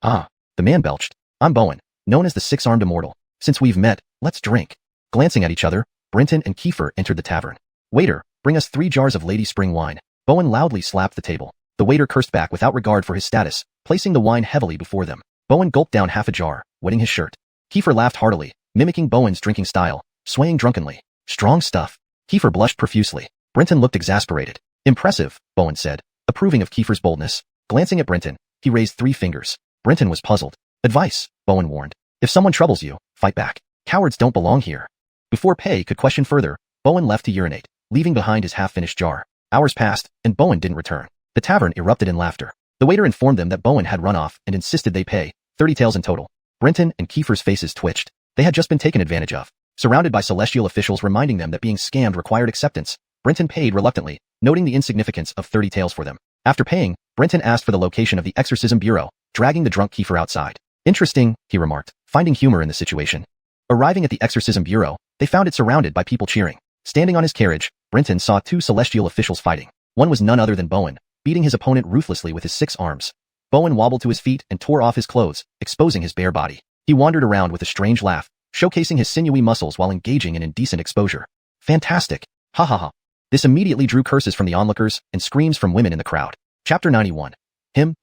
Ah, the man belched. I'm Bowen, known as the 6-armed Immortal. Since we've met, let's drink. Glancing at each other, Brenton and Kiefer entered the tavern. Waiter, bring us 3 jars of Lady Spring wine. Bowen loudly slapped the table. The waiter cursed back without regard for his status, placing the wine heavily before them. Bowen gulped down half a jar, wetting his shirt. Kiefer laughed heartily, mimicking Bowen's drinking style, swaying drunkenly. Strong stuff. Kiefer blushed profusely. Brenton looked exasperated. Impressive, Bowen said, approving of Kiefer's boldness. Glancing at Brenton, he raised 3 fingers. Brenton was puzzled. Advice, Bowen warned. If someone troubles you, fight back. Cowards don't belong here. Before Pei could question further, Bowen left to urinate, leaving behind his half-finished jar. Hours passed, and Bowen didn't return. The tavern erupted in laughter. The waiter informed them that Bowen had run off and insisted they pay 30 taels in total. Brenton and Kiefer's faces twitched. They had just been taken advantage of. Surrounded by celestial officials reminding them that being scammed required acceptance, Brenton paid reluctantly, noting the insignificance of 30 taels for them. After paying, Brenton asked for the location of the Exorcism Bureau, dragging the drunk Kiefer outside. Interesting, he remarked, finding humor in the situation. Arriving at the Exorcism Bureau, they found it surrounded by people cheering. Standing on his carriage, Brenton saw 2 celestial officials fighting. One was none other than Bowen, beating his opponent ruthlessly with his 6 arms. Bowen wobbled to his feet and tore off his clothes, exposing his bare body. He wandered around with a strange laugh, showcasing his sinewy muscles while engaging in indecent exposure. Fantastic! Ha ha ha! This immediately drew curses from the onlookers and screams from women in the crowd. Chapter 91.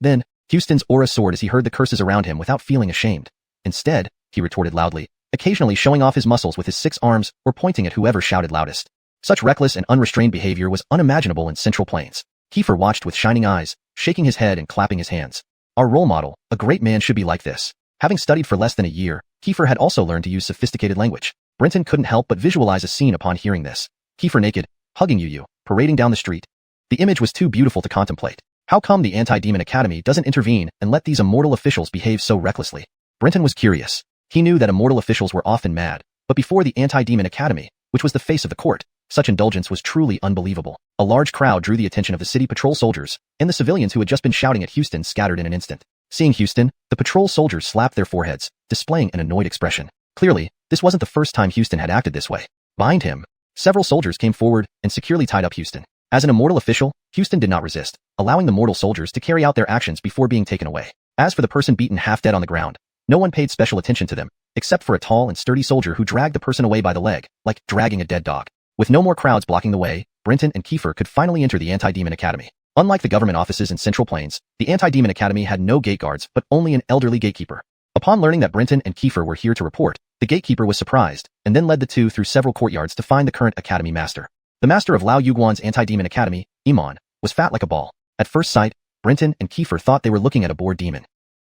Then, Houston's aura soared as he heard the curses around him without feeling ashamed. Instead, he retorted loudly, occasionally showing off his muscles with his 6 arms or pointing at whoever shouted loudest. Such reckless and unrestrained behavior was unimaginable in Central Plains. Kiefer watched with shining eyes, shaking his head and clapping his hands. Our role model, a great man, should be like this. Having studied for less than a year, Kiefer had also learned to use sophisticated language. Brenton couldn't help but visualize a scene upon hearing this. Kiefer naked, hugging Yu, parading down the street. The image was too beautiful to contemplate. How come the Anti-Demon Academy doesn't intervene and let these immortal officials behave so recklessly? Brenton was curious. He knew that immortal officials were often mad, but before the Anti-Demon Academy, which was the face of the court, such indulgence was truly unbelievable. A large crowd drew the attention of the city patrol soldiers, and the civilians who had just been shouting at Houston scattered in an instant. Seeing Houston, the patrol soldiers slapped their foreheads, displaying an annoyed expression. Clearly, this wasn't the first time Houston had acted this way. Behind him, several soldiers came forward and securely tied up Houston. As an immortal official, Houston did not resist, allowing the mortal soldiers to carry out their actions before being taken away. As for the person beaten half dead on the ground, no one paid special attention to them, except for a tall and sturdy soldier who dragged the person away by the leg, like dragging a dead dog. With no more crowds blocking the way, Brenton and Kiefer could finally enter the Anti-Demon Academy. Unlike the government offices in Central Plains, the Anti-Demon Academy had no gate guards but only an elderly gatekeeper. Upon learning that Brenton and Kiefer were here to report, the gatekeeper was surprised, and then led the two through several courtyards to find the current academy master. The master of Lao Yuguan's Anti-Demon Academy, Iman, was fat like a ball. At first sight, Brenton and Kiefer thought they were looking at a boar demon.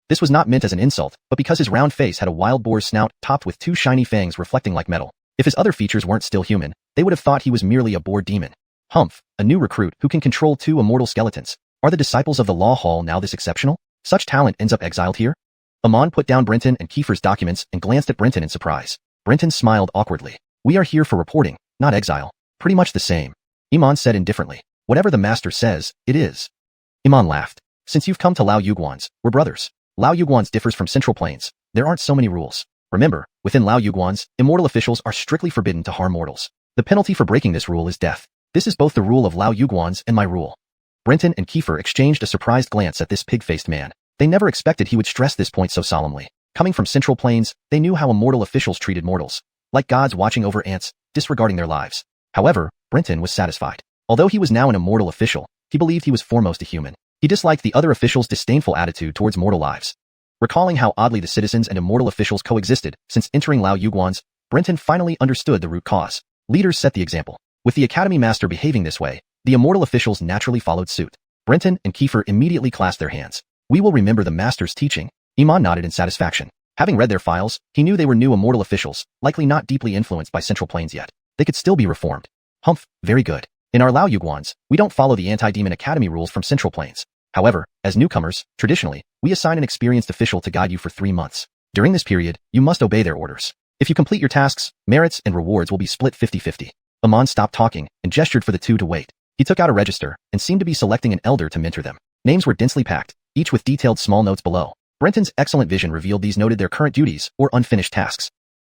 This was not meant as an insult, but because his round face had a wild boar's snout topped with 2 shiny fangs reflecting like metal. If his other features weren't still human, they would have thought he was merely a bored demon. Humph, a new recruit who can control 2 immortal skeletons. Are the disciples of the Law Hall now this exceptional? Such talent ends up exiled here? Amon put down Brenton and Kiefer's documents and glanced at Brenton in surprise. Brenton smiled awkwardly. We are here for reporting, not exile. Pretty much the same. Iman said indifferently. Whatever the master says, it is. Iman laughed. Since you've come to Lao Yuguans, we're brothers. Lao Yuguans differs from Central Plains. There aren't so many rules. Remember, within Lao Yuguans, immortal officials are strictly forbidden to harm mortals. The penalty for breaking this rule is death. This is both the rule of Lao Yuguans and my rule. Brenton and Kiefer exchanged a surprised glance at this pig-faced man. They never expected he would stress this point so solemnly. Coming from Central Plains, they knew how immortal officials treated mortals. Like gods watching over ants, disregarding their lives. However, Brenton was satisfied. Although he was now an immortal official, he believed he was foremost a human. He disliked the other officials' disdainful attitude towards mortal lives. Recalling how oddly the citizens and immortal officials coexisted since entering Lao Yuguans, Brenton finally understood the root cause. Leaders set the example. With the Academy Master behaving this way, the immortal officials naturally followed suit. Brenton and Kiefer immediately clasped their hands. We will remember the Master's teaching. Iman nodded in satisfaction. Having read their files, he knew they were new immortal officials, likely not deeply influenced by Central Plains yet. They could still be reformed. Humph, very good. In our Lao Yuguans, we don't follow the Anti-Demon Academy rules from Central Plains. However, as newcomers, traditionally, we assign an experienced official to guide you for 3 months. During this period, you must obey their orders. If you complete your tasks, merits and rewards will be split 50-50. Amon stopped talking and gestured for the 2 to wait. He took out a register and seemed to be selecting an elder to mentor them. Names were densely packed, each with detailed small notes below. Brenton's excellent vision revealed these noted their current duties or unfinished tasks.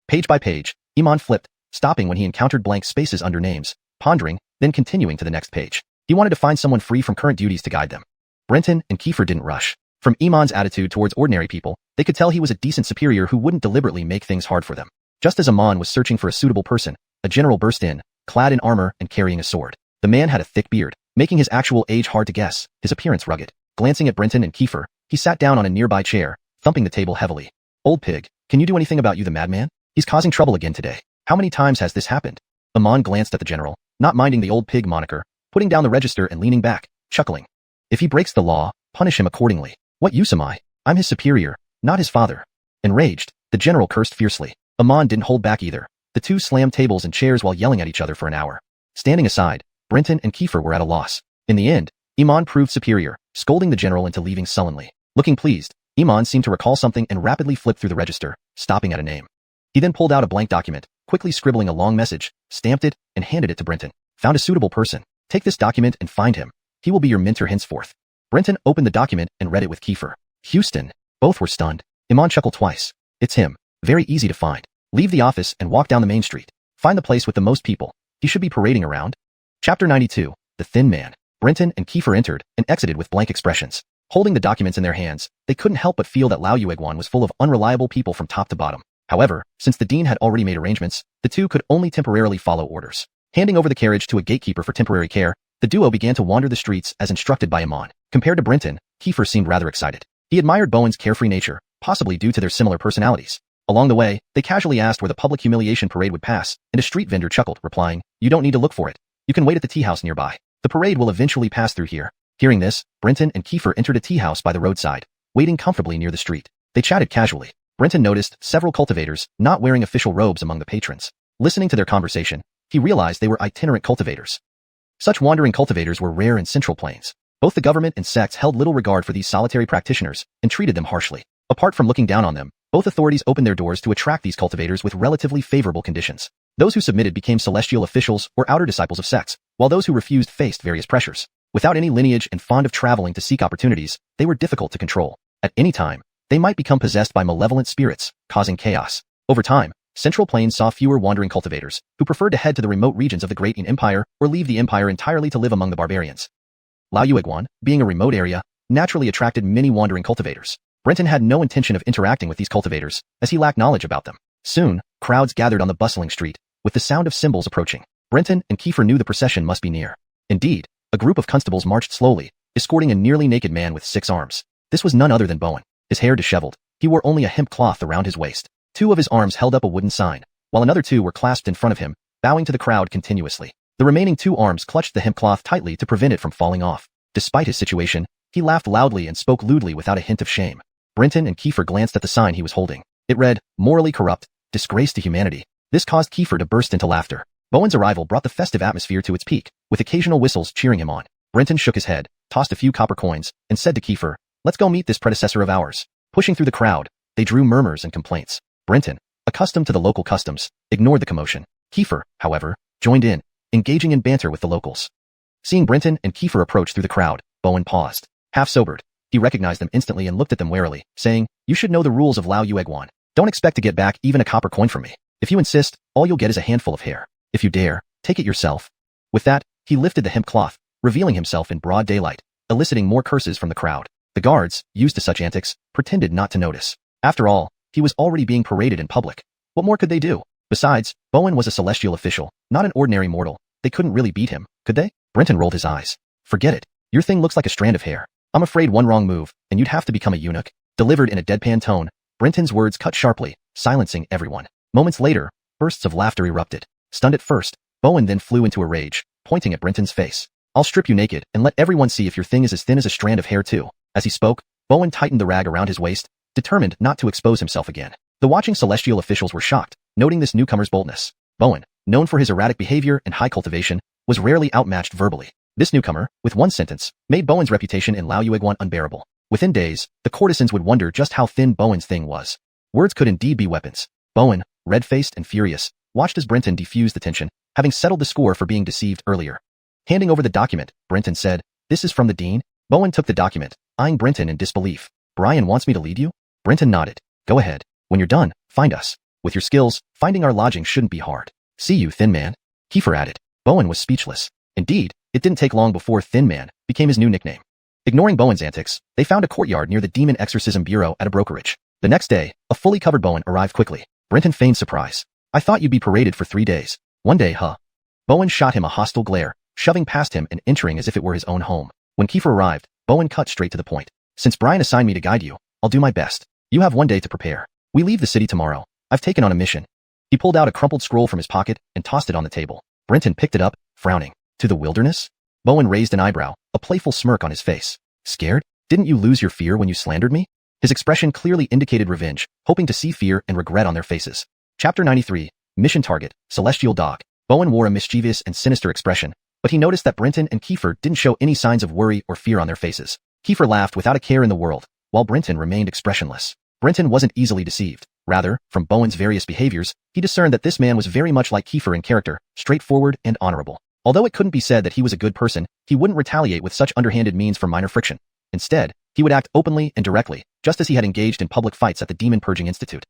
Page by page, Iman flipped, stopping when he encountered blank spaces under names, pondering, then continuing to the next page. He wanted to find someone free from current duties to guide them. Brenton and Kiefer didn't rush. From Iman's attitude towards ordinary people, they could tell he was a decent superior who wouldn't deliberately make things hard for them. Just as Amon was searching for a suitable person, a general burst in, clad in armor and carrying a sword. The man had a thick beard, making his actual age hard to guess, his appearance rugged. Glancing at Brenton and Kiefer, he sat down on a nearby chair, thumping the table heavily. Old pig, can you do anything about you the madman? He's causing trouble again today. How many times has this happened? Amon glanced at the general, not minding the old pig moniker, putting down the register and leaning back, chuckling. If he breaks the law, punish him accordingly. What use am I? I'm his superior, not his father. Enraged, the general cursed fiercely. Amon didn't hold back either. The 2 slammed tables and chairs while yelling at each other for an hour. Standing aside, Brenton and Kiefer were at a loss. In the end, Iman proved superior, scolding the general into leaving sullenly. Looking pleased, Iman seemed to recall something and rapidly flipped through the register, stopping at a name. He then pulled out a blank document, quickly scribbling a long message, stamped it, and handed it to Brenton. Found a suitable person. Take this document and find him. He will be your mentor henceforth. Brenton opened the document and read it with Kiefer. Houston. Both were stunned. Iman chuckled twice. It's him. Very easy to find. Leave the office and walk down the main street. Find the place with the most people. He should be parading around. Chapter 92. The Thin Man. Brenton and Kiefer entered and exited with blank expressions. Holding the documents in their hands, they couldn't help but feel that Lao Yuguan was full of unreliable people from top to bottom. However, since the dean had already made arrangements, the 2 could only temporarily follow orders. Handing over the carriage to a gatekeeper for temporary care, the duo began to wander the streets as instructed by Amon. Compared to Brenton, Kiefer seemed rather excited. He admired Bowen's carefree nature, possibly due to their similar personalities. Along the way, they casually asked where the public humiliation parade would pass, and a street vendor chuckled, replying, You don't need to look for it. You can wait at the tea house nearby. The parade will eventually pass through here. Hearing this, Brenton and Kiefer entered a tea house by the roadside, waiting comfortably near the street. They chatted casually. Brenton noticed several cultivators not wearing official robes among the patrons. Listening to their conversation, he realized they were itinerant cultivators. Such wandering cultivators were rare in Central Plains. Both the government and sects held little regard for these solitary practitioners and treated them harshly. Apart from looking down on them, both authorities opened their doors to attract these cultivators with relatively favorable conditions. Those who submitted became celestial officials or outer disciples of sects, while those who refused faced various pressures. Without any lineage and fond of traveling to seek opportunities, they were difficult to control. At any time, they might become possessed by malevolent spirits, causing chaos. Over time, Central Plains saw fewer wandering cultivators, who preferred to head to the remote regions of the Great Empire or leave the empire entirely to live among the barbarians. Lao Yuguan, being a remote area, naturally attracted many wandering cultivators. Brenton had no intention of interacting with these cultivators, as he lacked knowledge about them. Soon, crowds gathered on the bustling street, with the sound of cymbals approaching. Brenton and Kiefer knew the procession must be near. Indeed, a group of constables marched slowly, escorting a nearly naked man with 6 arms. This was none other than Bowen. His hair disheveled, he wore only a hemp cloth around his waist. 2 of his arms held up a wooden sign, while another 2 were clasped in front of him, bowing to the crowd continuously. The remaining 2 arms clutched the hemp cloth tightly to prevent it from falling off. Despite his situation, he laughed loudly and spoke lewdly without a hint of shame. Brenton and Kiefer glanced at the sign he was holding. It read, Morally corrupt, disgrace to humanity. This caused Kiefer to burst into laughter. Bowen's arrival brought the festive atmosphere to its peak, with occasional whistles cheering him on. Brenton shook his head, tossed a few copper coins, and said to Kiefer, "Let's go meet this predecessor of ours." Pushing through the crowd, they drew murmurs and complaints. Brenton, accustomed to the local customs, ignored the commotion. Kiefer, however, joined in, engaging in banter with the locals. Seeing Brenton and Kiefer approach through the crowd, Bowen paused. Half sobered, he recognized them instantly and looked at them warily, saying, "You should know the rules of Lao Yueguan. Don't expect to get back even a copper coin from me. If you insist, all you'll get is a handful of hair. If you dare, take it yourself." With that, he lifted the hemp cloth, revealing himself in broad daylight, eliciting more curses from the crowd. The guards, used to such antics, pretended not to notice. After all, he was already being paraded in public. What more could they do? Besides, Bowen was a celestial official, not an ordinary mortal. They couldn't really beat him, could they? Brenton rolled his eyes. "Forget it. Your thing looks like a strand of hair. I'm afraid one wrong move, and you'd have to become a eunuch." Delivered in a deadpan tone, Brenton's words cut sharply, silencing everyone. Moments later, bursts of laughter erupted. Stunned at first, Bowen then flew into a rage, pointing at Brenton's face. "I'll strip you naked and let everyone see if your thing is as thin as a strand of hair too." As he spoke, Bowen tightened the rag around his waist, determined not to expose himself again. The watching celestial officials were shocked, noting this newcomer's boldness. Bowen, known for his erratic behavior and high cultivation, was rarely outmatched verbally. This newcomer, with one sentence, made Bowen's reputation in Lao Yueguan unbearable. Within days, the courtesans would wonder just how thin Bowen's thing was. Words could indeed be weapons. Bowen, red-faced and furious, watched as Brenton defused the tension, having settled the score for being deceived earlier. Handing over the document, Brenton said, "This is from the dean?" Bowen took the document, eyeing Brenton in disbelief. "Brian wants me to lead you?" Brenton nodded. "Go ahead. When you're done, find us. With your skills, finding our lodging shouldn't be hard." "See you, Thin Man," Kiefer added. Bowen was speechless. Indeed, it didn't take long before Thin Man became his new nickname. Ignoring Bowen's antics, they found a courtyard near the Demon Exorcism Bureau at a brokerage. The next day, a fully covered Bowen arrived quickly. Brenton feigned surprise. "I thought you'd be paraded for 3 days. One day, huh?" Bowen shot him a hostile glare, shoving past him and entering as if it were his own home. When Kiefer arrived, Bowen cut straight to the point. "Since Brian assigned me to guide you, I'll do my best. You have 1 day to prepare. We leave the city tomorrow. I've taken on a mission." He pulled out a crumpled scroll from his pocket and tossed it on the table. Brenton picked it up, frowning. "To the wilderness?" Bowen raised an eyebrow, a playful smirk on his face. "Scared? Didn't you lose your fear when you slandered me?" His expression clearly indicated revenge, hoping to see fear and regret on their faces. Chapter 93, Mission Target, Celestial Dog. Bowen wore a mischievous and sinister expression, but he noticed that Brenton and Kiefer didn't show any signs of worry or fear on their faces. Kiefer laughed without a care in the world, while Brenton remained expressionless. Brenton wasn't easily deceived. Rather, from Bowen's various behaviors, he discerned that this man was very much like Kiefer in character, straightforward and honorable. Although it couldn't be said that he was a good person, he wouldn't retaliate with such underhanded means for minor friction. Instead, he would act openly and directly, just as he had engaged in public fights at the Demon Purging Institute.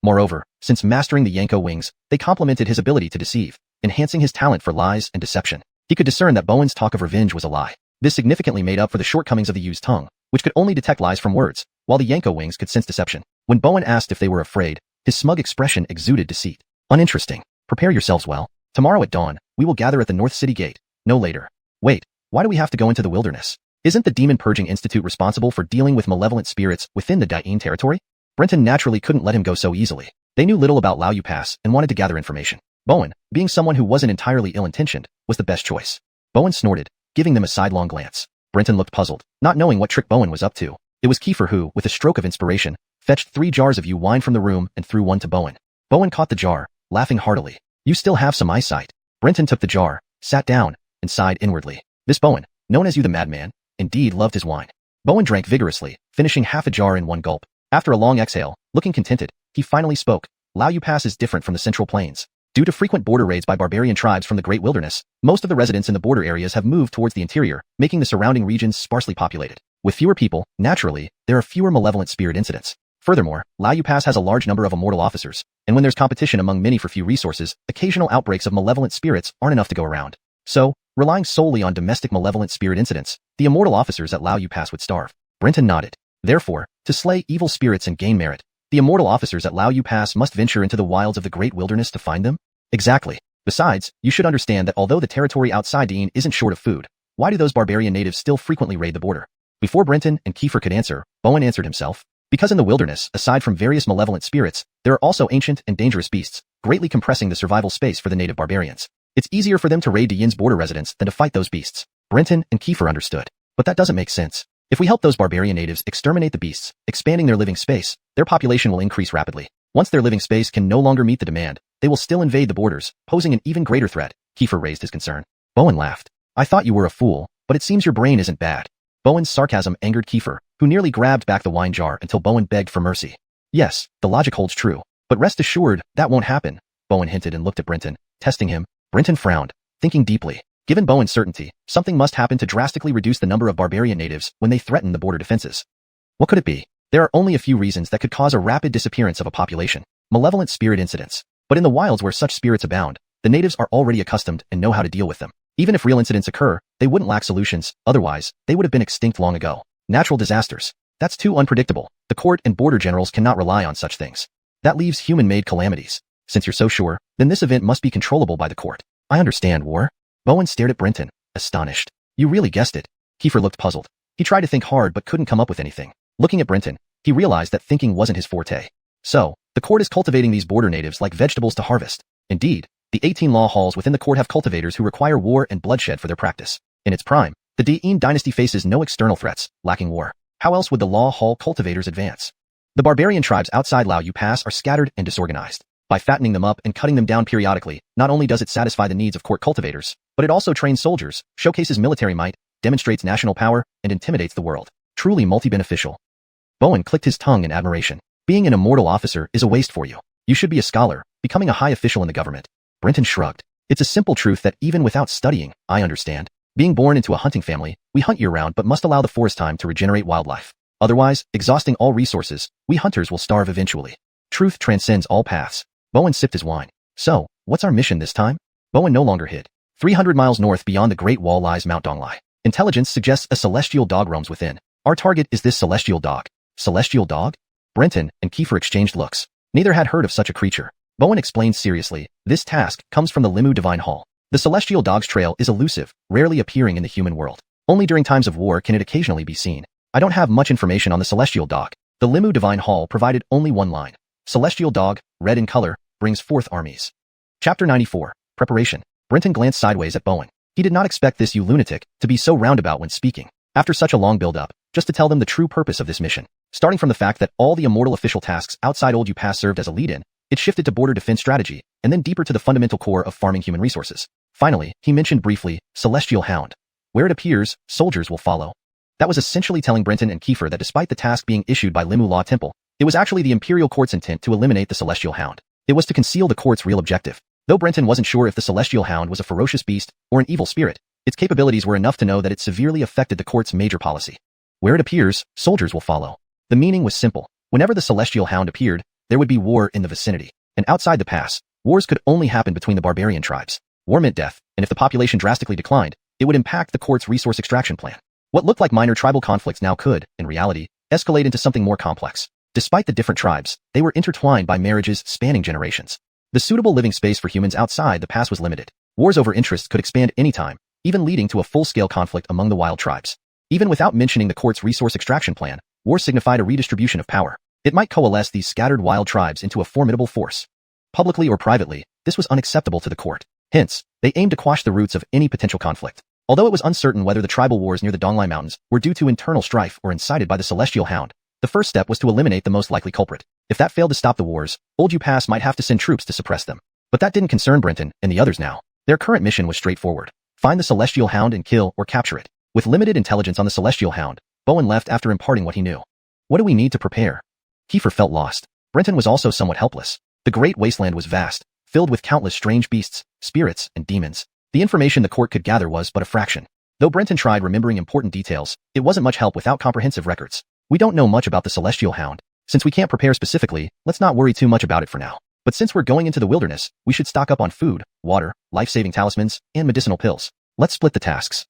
Moreover, since mastering the Yanko wings, they complemented his ability to deceive, enhancing his talent for lies and deception. He could discern that Bowen's talk of revenge was a lie. This significantly made up for the shortcomings of the Yu's tongue, which could only detect lies from words, while the Yanko wings could sense deception. When Bowen asked if they were afraid, his smug expression exuded deceit. "Uninteresting. Prepare yourselves well. Tomorrow at dawn, we will gather at the North City Gate. No later." "Wait, why do we have to go into the wilderness? Isn't the Demon Purging Institute responsible for dealing with malevolent spirits within the Da'in territory?" Brenton naturally couldn't let him go so easily. They knew little about Lao Yu Pass and wanted to gather information. Bowen, being someone who wasn't entirely ill-intentioned, was the best choice. Bowen snorted, giving them a sidelong glance. Brenton looked puzzled, not knowing what trick Bowen was up to. It was Kiefer who, with a stroke of inspiration, fetched 3 jars of Yu wine from the room and threw one to Bowen. Bowen caught the jar, laughing heartily. "You still have some eyesight." Brenton took the jar, sat down, and sighed inwardly. This Bowen, known as Yu the Madman, indeed loved his wine. Bowen drank vigorously, finishing half a jar in one gulp. After a long exhale, looking contented, he finally spoke. "Lao Yu Pass is different from the Central Plains. Due to frequent border raids by barbarian tribes from the Great Wilderness, most of the residents in the border areas have moved towards the interior, making the surrounding regions sparsely populated. With fewer people, naturally, there are fewer malevolent spirit incidents. Furthermore, Lao Yu Pass has a large number of immortal officers, and when there's competition among many for few resources, occasional outbreaks of malevolent spirits aren't enough to go around. So, relying solely on domestic malevolent spirit incidents, the immortal officers at Lao Yu Pass would starve." Brenton nodded. "Therefore, to slay evil spirits and gain merit, the immortal officers at Lao Yu Pass must venture into the wilds of the Great Wilderness to find them?" "Exactly. Besides, you should understand that although the territory outside Da'in isn't short of food, why do those barbarian natives still frequently raid the border?" Before Brenton and Kiefer could answer, Bowen answered himself. "Because in the wilderness, aside from various malevolent spirits, there are also ancient and dangerous beasts, greatly compressing the survival space for the native barbarians. It's easier for them to raid Da'in's border residents than to fight those beasts." Brenton and Kiefer understood. "But that doesn't make sense. If we help those barbarian natives exterminate the beasts, expanding their living space, their population will increase rapidly. Once their living space can no longer meet the demand, they will still invade the borders, posing an even greater threat. Kiefer raised his concern. Bowen laughed. I thought you were a fool, but it seems your brain isn't bad. Bowen's sarcasm angered Kiefer, who nearly grabbed back the wine jar until Bowen begged for mercy. Yes, the logic holds true, but rest assured, that won't happen, Bowen hinted and looked at Brenton, testing him. Brenton frowned, thinking deeply. Given Bowen's certainty, something must happen to drastically reduce the number of barbarian natives when they threaten the border defenses. What could it be? There are only a few reasons that could cause a rapid disappearance of a population. Malevolent spirit incidents. But in the wilds where such spirits abound, the natives are already accustomed and know how to deal with them. Even if real incidents occur, they wouldn't lack solutions, otherwise, they would have been extinct long ago. Natural disasters. That's too unpredictable. The court and border generals cannot rely on such things. That leaves human-made calamities. Since you're so sure, then this event must be controllable by the court. I understand, War. Bowen stared at Brenton, astonished. You really guessed it. Kiefer looked puzzled. He tried to think hard but couldn't come up with anything. Looking at Brenton, he realized that thinking wasn't his forte. So, the court is cultivating these border natives like vegetables to harvest. Indeed, the 18 law halls within the court have cultivators who require war and bloodshed for their practice. In its prime, the De'in dynasty faces no external threats, lacking war. How else would the law hall cultivators advance? The barbarian tribes outside Lao Yu Pass are scattered and disorganized. By fattening them up and cutting them down periodically, not only does it satisfy the needs of court cultivators, but it also trains soldiers, showcases military might, demonstrates national power, and intimidates the world. Truly multi-beneficial. Bowen clicked his tongue in admiration. Being an immortal officer is a waste for you. You should be a scholar, becoming a high official in the government. Brenton shrugged. It's a simple truth that even without studying, I understand. Being born into a hunting family, we hunt year-round but must allow the forest time to regenerate wildlife. Otherwise, exhausting all resources, we hunters will starve eventually. Truth transcends all paths. Bowen sipped his wine. So, what's our mission this time? Bowen no longer hid. 300 miles north beyond the Great Wall lies Mount Donglai. Intelligence suggests a celestial dog roams within. Our target is this celestial dog. Celestial dog? Brenton and Kiefer exchanged looks. Neither had heard of such a creature. Bowen explained seriously, this task comes from the Limu Divine Hall. The celestial dog's trail is elusive, rarely appearing in the human world. Only during times of war can it occasionally be seen. I don't have much information on the celestial dog. The Limu Divine Hall provided only one line. Celestial dog, red in color, brings forth armies. Chapter 94. Preparation. Brenton glanced sideways at Bowen. He did not expect this lunatic to be so roundabout when speaking. After such a long build-up, just to tell them the true purpose of this mission. Starting from the fact that all the immortal official tasks outside Old U Pass served as a lead-in, it shifted to border defense strategy, and then deeper to the fundamental core of farming human resources. Finally, he mentioned briefly, Celestial Hound. Where it appears, soldiers will follow. That was essentially telling Brenton and Kiefer that despite the task being issued by Limu Law Temple, it was actually the Imperial Court's intent to eliminate the Celestial Hound. It was to conceal the court's real objective. Though Brenton wasn't sure if the Celestial Hound was a ferocious beast or an evil spirit, its capabilities were enough to know that it severely affected the court's major policy. Where it appears, soldiers will follow. The meaning was simple. Whenever the Celestial Hound appeared, there would be war in the vicinity. And outside the pass, wars could only happen between the barbarian tribes. War meant death, and if the population drastically declined, it would impact the court's resource extraction plan. What looked like minor tribal conflicts now could, in reality, escalate into something more complex. Despite the different tribes, they were intertwined by marriages spanning generations. The suitable living space for humans outside the pass was limited. Wars over interests could expand anytime, even leading to a full-scale conflict among the wild tribes. Even without mentioning the court's resource extraction plan, war signified a redistribution of power. It might coalesce these scattered wild tribes into a formidable force. Publicly or privately, this was unacceptable to the court. Hence, they aimed to quash the roots of any potential conflict. Although it was uncertain whether the tribal wars near the Donglai Mountains were due to internal strife or incited by the Celestial Hound, the first step was to eliminate the most likely culprit. If that failed to stop the wars, Old U Pass might have to send troops to suppress them. But that didn't concern Brenton and the others now. Their current mission was straightforward. Find the Celestial Hound and kill or capture it. With limited intelligence on the Celestial Hound, Bowen left after imparting what he knew. What do we need to prepare? Kiefer felt lost. Brenton was also somewhat helpless. The great wasteland was vast, filled with countless strange beasts, spirits, and demons. The information the court could gather was but a fraction. Though Brenton tried remembering important details, it wasn't much help without comprehensive records. We don't know much about the Celestial Hound. Since we can't prepare specifically, let's not worry too much about it for now. But since we're going into the wilderness, we should stock up on food, water, life-saving talismans, and medicinal pills. Let's split the tasks.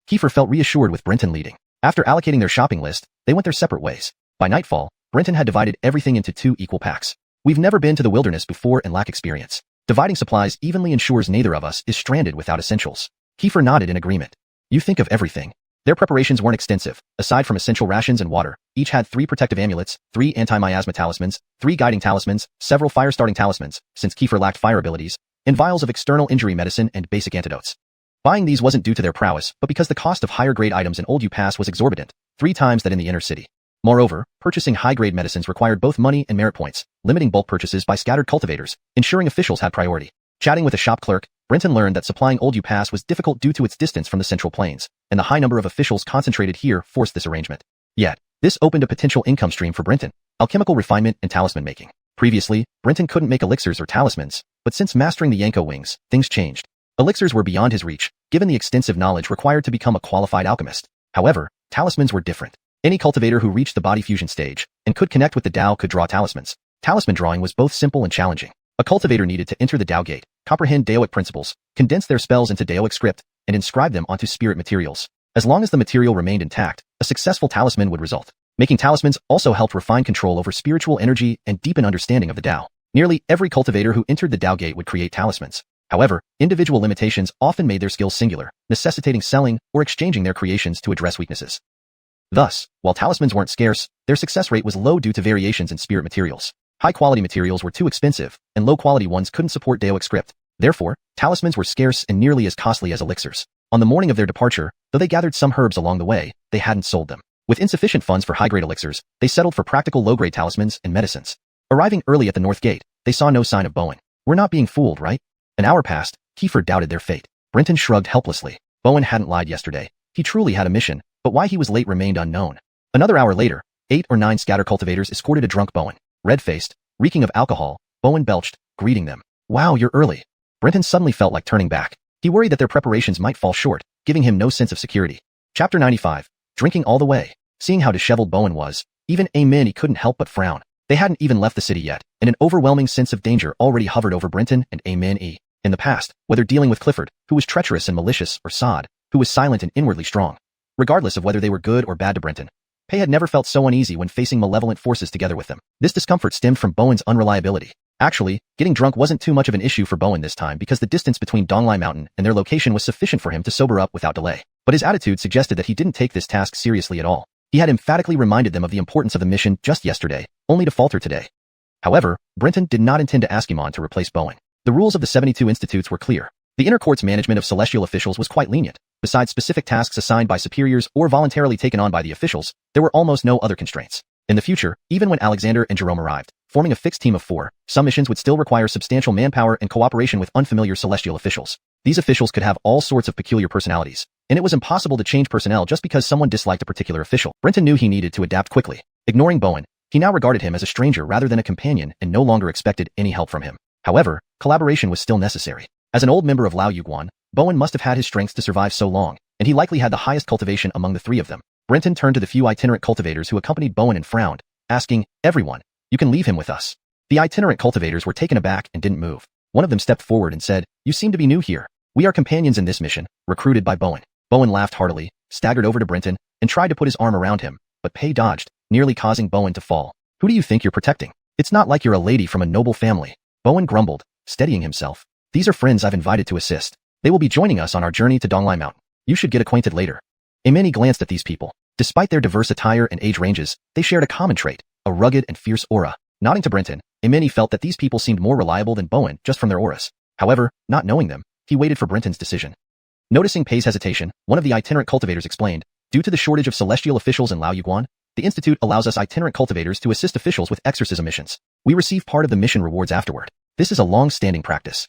Kiefer felt reassured with Brenton leading. After allocating their shopping list, they went their separate ways. By nightfall, Brenton had divided everything into 2 equal packs. We've never been to the wilderness before and lack experience. Dividing supplies evenly ensures neither of us is stranded without essentials. Kiefer nodded in agreement. You think of everything. Their preparations weren't extensive. Aside from essential rations and water, each had 3 protective amulets, 3 anti-miasma talismans, 3 guiding talismans, several fire-starting talismans, since Kiefer lacked fire abilities, and vials of external injury medicine and basic antidotes. Buying these wasn't due to their prowess, but because the cost of higher-grade items in Old U Pass was exorbitant, 3 times that in the inner city. Moreover, purchasing high-grade medicines required both money and merit points, limiting bulk purchases by scattered cultivators, ensuring officials had priority. Chatting with a shop clerk, Brenton learned that supplying Old U Pass was difficult due to its distance from the Central Plains, and the high number of officials concentrated here forced this arrangement. Yet, this opened a potential income stream for Brenton: alchemical refinement and talisman making. Previously, Brenton couldn't make elixirs or talismans, but since mastering the Yanko wings, things changed. Elixirs were beyond his reach, given the extensive knowledge required to become a qualified alchemist. However, talismans were different. Any cultivator who reached the body fusion stage and could connect with the Tao could draw talismans. Talisman drawing was both simple and challenging. A cultivator needed to enter the Tao gate, comprehend Daoic principles, condense their spells into Daoic script, and inscribe them onto spirit materials. As long as the material remained intact, a successful talisman would result. Making talismans also helped refine control over spiritual energy and deepen understanding of the Tao. Nearly every cultivator who entered the Tao gate would create talismans. However, individual limitations often made their skills singular, necessitating selling or exchanging their creations to address weaknesses. Thus, while talismans weren't scarce, their success rate was low due to variations in spirit materials. High-quality materials were too expensive, and low-quality ones couldn't support Daoic script. Therefore, talismans were scarce and nearly as costly as elixirs. On the morning of their departure, though they gathered some herbs along the way, they hadn't sold them. With insufficient funds for high-grade elixirs, they settled for practical low-grade talismans and medicines. Arriving early at the north gate, they saw no sign of Bowen. We're not being fooled, right? An hour passed. Kiefer doubted their fate. Brenton shrugged helplessly. Bowen hadn't lied yesterday. He truly had a mission, but why he was late remained unknown. Another hour later, 8 or 9 scatter cultivators escorted a drunk Bowen. Red-faced, reeking of alcohol, Bowen belched, greeting them. Wow, you're early. Brenton suddenly felt like turning back. He worried that their preparations might fall short, giving him no sense of security. Chapter 95. Drinking all the way. Seeing how disheveled Bowen was, even Amen couldn't help but frown. They hadn't even left the city yet, and an overwhelming sense of danger already hovered over Brenton and Amen. In the past, whether dealing with Clifford, who was treacherous and malicious, or Sod, who was silent and inwardly strong. Regardless of whether they were good or bad to Brenton, Pei had never felt so uneasy when facing malevolent forces together with them. This discomfort stemmed from Bowen's unreliability. Actually, getting drunk wasn't too much of an issue for Bowen this time because the distance between Donglai Mountain and their location was sufficient for him to sober up without delay. But his attitude suggested that he didn't take this task seriously at all. He had emphatically reminded them of the importance of the mission just yesterday, only to falter today. However, Brenton did not intend to ask Iman to replace Bowen. The rules of the 72 institutes were clear. The inner court's management of celestial officials was quite lenient. Besides specific tasks assigned by superiors or voluntarily taken on by the officials, there were almost no other constraints. In the future, even when Alexander and Jerome arrived, forming a fixed team of 4, some missions would still require substantial manpower and cooperation with unfamiliar celestial officials. These officials could have all sorts of peculiar personalities, and it was impossible to change personnel just because someone disliked a particular official. Brenton knew he needed to adapt quickly. Ignoring Bowen, he now regarded him as a stranger rather than a companion and no longer expected any help from him. However, collaboration was still necessary. As an old member of Lao Yuguan, Bowen must have had his strengths to survive so long, and he likely had the highest cultivation among the 3 of them. Brenton turned to the few itinerant cultivators who accompanied Bowen and frowned, asking, "Everyone, you can leave him with us." The itinerant cultivators were taken aback and didn't move. One of them stepped forward and said, "You seem to be new here. We are companions in this mission, recruited by Bowen." Bowen laughed heartily, staggered over to Brenton, and tried to put his arm around him, but Pei dodged, nearly causing Bowen to fall. "Who do you think you're protecting? It's not like you're a lady from a noble family." Bowen grumbled, steadying himself. "These are friends I've invited to assist. They will be joining us on our journey to Donglai Mountain. You should get acquainted later." Imeni glanced at these people. Despite their diverse attire and age ranges, they shared a common trait, a rugged and fierce aura. Nodding to Brenton, Imeni felt that these people seemed more reliable than Bowen just from their auras. However, not knowing them, he waited for Brenton's decision. Noticing Pei's hesitation, one of the itinerant cultivators explained, "Due to the shortage of celestial officials in Lao Yuguan, the Institute allows us itinerant cultivators to assist officials with exorcism missions. We receive part of the mission rewards afterward. This is a long-standing practice.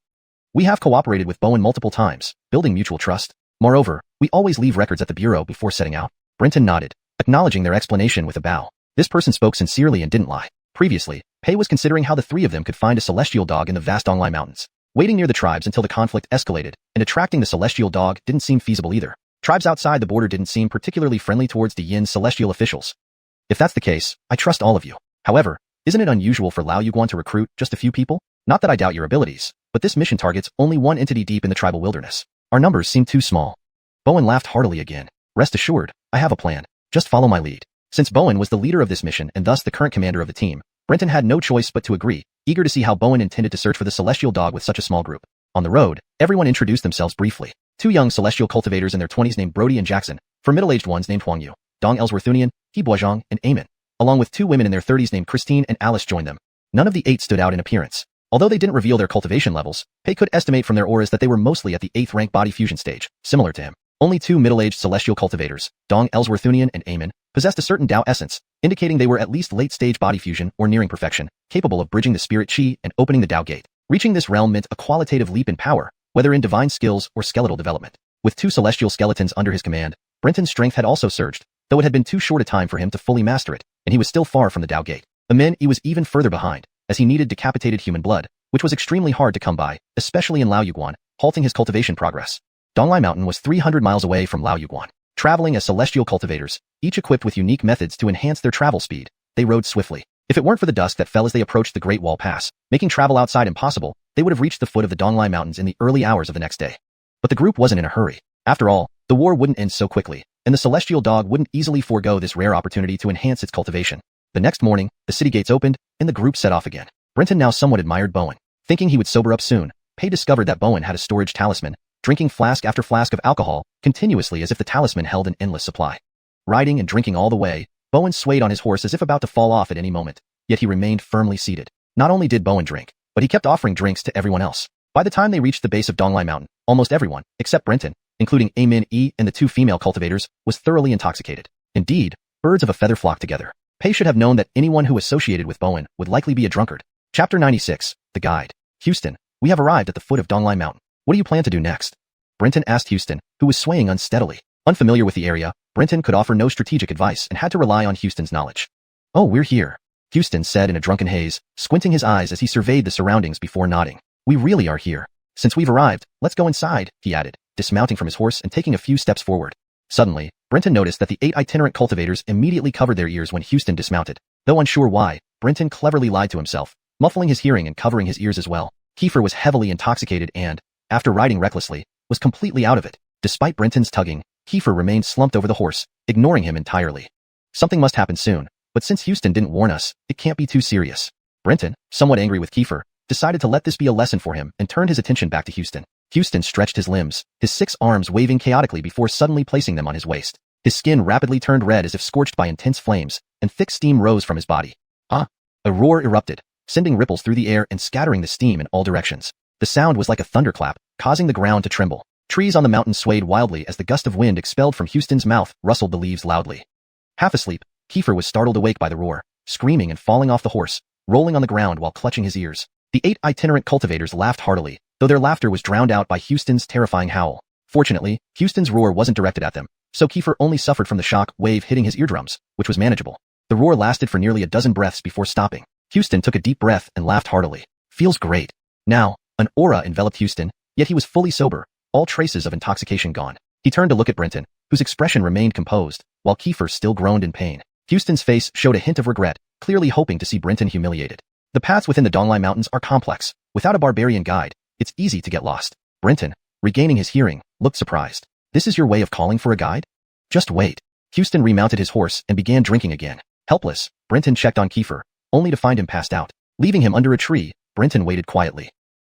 We have cooperated with Bowen multiple times, building mutual trust. Moreover, we always leave records at the bureau before setting out." Brenton nodded, acknowledging their explanation with a bow. This person spoke sincerely and didn't lie. Previously, Pei was considering how the 3 of them could find a celestial dog in the vast Donglai Mountains. Waiting near the tribes until the conflict escalated, and attracting the celestial dog didn't seem feasible either. Tribes outside the border didn't seem particularly friendly towards the Yin celestial officials. If that's the case, I trust all of you. However, isn't it unusual for Lao Yuguan to recruit just a few people? Not that I doubt your abilities, but this mission targets only one entity deep in the tribal wilderness. Our numbers seem too small. Bowen laughed heartily again. "Rest assured, I have a plan. Just follow my lead." Since Bowen was the leader of this mission and thus the current commander of the team, Brenton had no choice but to agree, eager to see how Bowen intended to search for the celestial dog with such a small group. On the road, everyone introduced themselves briefly. 2 young celestial cultivators in their 20s named Brody and Jackson, for middle-aged ones named Huang Yu, Dong Ellsworthunian, He Boisjong, and Amen, along with 2 women in their 30s named Christine and Alice joined them. None of the 8 stood out in appearance. Although they didn't reveal their cultivation levels, Pei could estimate from their auras that they were mostly at the 8th rank body fusion stage, similar to him. Only two middle-aged celestial cultivators, Dong Ellsworthunian and Aemon, possessed a certain Dao essence, indicating they were at least late-stage body fusion or nearing perfection, capable of bridging the spirit chi and opening the Dao gate. Reaching this realm meant a qualitative leap in power, whether in divine skills or skeletal development. With two celestial skeletons under his command, Brenton's strength had also surged, though it had been too short a time for him to fully master it, and he was still far from the Dao gate. He was even further behind, as he needed decapitated human blood, which was extremely hard to come by, especially in Laoyuguan, halting his cultivation progress. Donglai Mountain was 300 miles away from Laoyuguan. Traveling as celestial cultivators, each equipped with unique methods to enhance their travel speed, they rode swiftly. If it weren't for the dust that fell as they approached the Great Wall Pass, making travel outside impossible, they would have reached the foot of the Donglai Mountains in the early hours of the next day. But the group wasn't in a hurry. After all, the war wouldn't end so quickly, and the celestial dog wouldn't easily forego this rare opportunity to enhance its cultivation. The next morning, the city gates opened, and the group set off again. Brenton now somewhat admired Bowen. Thinking he would sober up soon, Pei discovered that Bowen had a storage talisman, drinking flask after flask of alcohol, continuously as if the talisman held an endless supply. Riding and drinking all the way, Bowen swayed on his horse as if about to fall off at any moment, yet he remained firmly seated. Not only did Bowen drink, but he kept offering drinks to everyone else. By the time they reached the base of Donglai Mountain, almost everyone, except Brenton, including Aemon and the two female cultivators, was thoroughly intoxicated. Indeed, birds of a feather flocked together. Pei should have known that anyone who associated with Bowen would likely be a drunkard. Chapter 96, The Guide. Houston, we have arrived at the foot of Donglai Mountain. What do you plan to do next? Brenton asked Houston, who was swaying unsteadily. Unfamiliar with the area, Brenton could offer no strategic advice and had to rely on Houston's knowledge. Oh, we're here, Houston said in a drunken haze, squinting his eyes as he surveyed the surroundings before nodding. We really are here. Since we've arrived, let's go inside, he added, dismounting from his horse and taking a few steps forward. Suddenly, Brenton noticed that the 8 itinerant cultivators immediately covered their ears when Houston dismounted. Though unsure why, Brenton cleverly lied to himself, muffling his hearing and covering his ears as well. Kiefer was heavily intoxicated and, after riding recklessly, was completely out of it. Despite Brenton's tugging, Kiefer remained slumped over the horse, ignoring him entirely. Something must happen soon, but since Houston didn't warn us, it can't be too serious. Brenton, somewhat angry with Kiefer, decided to let this be a lesson for him and turned his attention back to Houston. Houston stretched his limbs, his 6 arms waving chaotically before suddenly placing them on his waist. His skin rapidly turned red as if scorched by intense flames, and thick steam rose from his body. Ah! A roar erupted, sending ripples through the air and scattering the steam in all directions. The sound was like a thunderclap, causing the ground to tremble. Trees on the mountain swayed wildly as the gust of wind expelled from Houston's mouth rustled the leaves loudly. Half asleep, Kiefer was startled awake by the roar, screaming and falling off the horse, rolling on the ground while clutching his ears. The 8 itinerant cultivators laughed heartily, though their laughter was drowned out by Houston's terrifying howl. Fortunately, Houston's roar wasn't directed at them, so Kiefer only suffered from the shock wave hitting his eardrums, which was manageable. The roar lasted for nearly a dozen breaths before stopping. Houston took a deep breath and laughed heartily. Feels great. Now, an aura enveloped Houston, yet he was fully sober, all traces of intoxication gone. He turned to look at Brenton, whose expression remained composed, while Kiefer still groaned in pain. Houston's face showed a hint of regret, clearly hoping to see Brenton humiliated. The paths within the Donglai Mountains are complex. Without a barbarian guide, it's easy to get lost. Brenton, regaining his hearing, looked surprised. This is your way of calling for a guide? Just wait. Houston remounted his horse and began drinking again. Helpless, Brenton checked on Kiefer, only to find him passed out. Leaving him under a tree, Brenton waited quietly.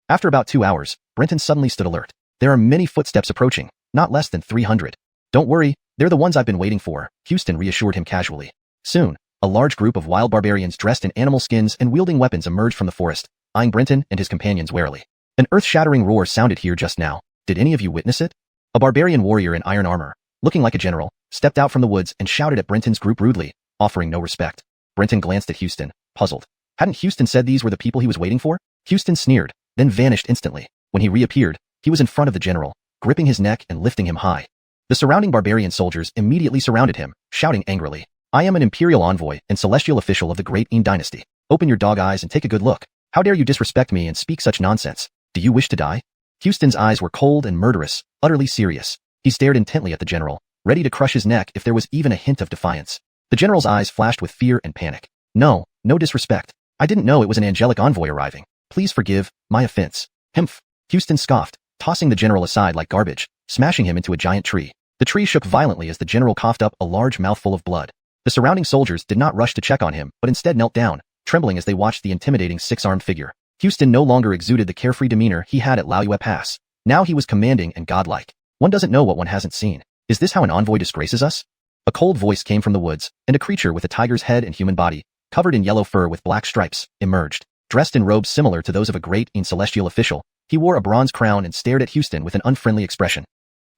After about 2 hours, Brenton suddenly stood alert. There are many footsteps approaching, not less than 300. Don't worry, they're the ones I've been waiting for, Houston reassured him casually. Soon, a large group of wild barbarians dressed in animal skins and wielding weapons emerged from the forest, eyeing Brenton and his companions warily. An earth-shattering roar sounded here just now. Did any of you witness it? A barbarian warrior in iron armor, looking like a general, stepped out from the woods and shouted at Brenton's group rudely, offering no respect. Brenton glanced at Houston, puzzled. Hadn't Houston said these were the people he was waiting for? Houston sneered, then vanished instantly. When he reappeared, he was in front of the general, gripping his neck and lifting him high. The surrounding barbarian soldiers immediately surrounded him, shouting angrily, I am an imperial envoy and celestial official of the Great Yin dynasty. Open your dog eyes and take a good look. How dare you disrespect me and speak such nonsense? Do you wish to die? Houston's eyes were cold and murderous, utterly serious. He stared intently at the general, ready to crush his neck if there was even a hint of defiance. The general's eyes flashed with fear and panic. No disrespect. I didn't know it was an angelic envoy arriving. Please forgive my offense. Humph. Houston scoffed, tossing the general aside like garbage, smashing him into a giant tree. The tree shook violently as the general coughed up a large mouthful of blood. The surrounding soldiers did not rush to check on him, but instead knelt down, trembling as they watched the intimidating 6-armed figure. Houston no longer exuded the carefree demeanor he had at Laoyue Pass. Now he was commanding and godlike. One doesn't know what one hasn't seen. Is this how an envoy disgraces us? A cold voice came from the woods, and a creature with a tiger's head and human body, covered in yellow fur with black stripes, emerged. Dressed in robes similar to those of a great Yin celestial official, he wore a bronze crown and stared at Houston with an unfriendly expression.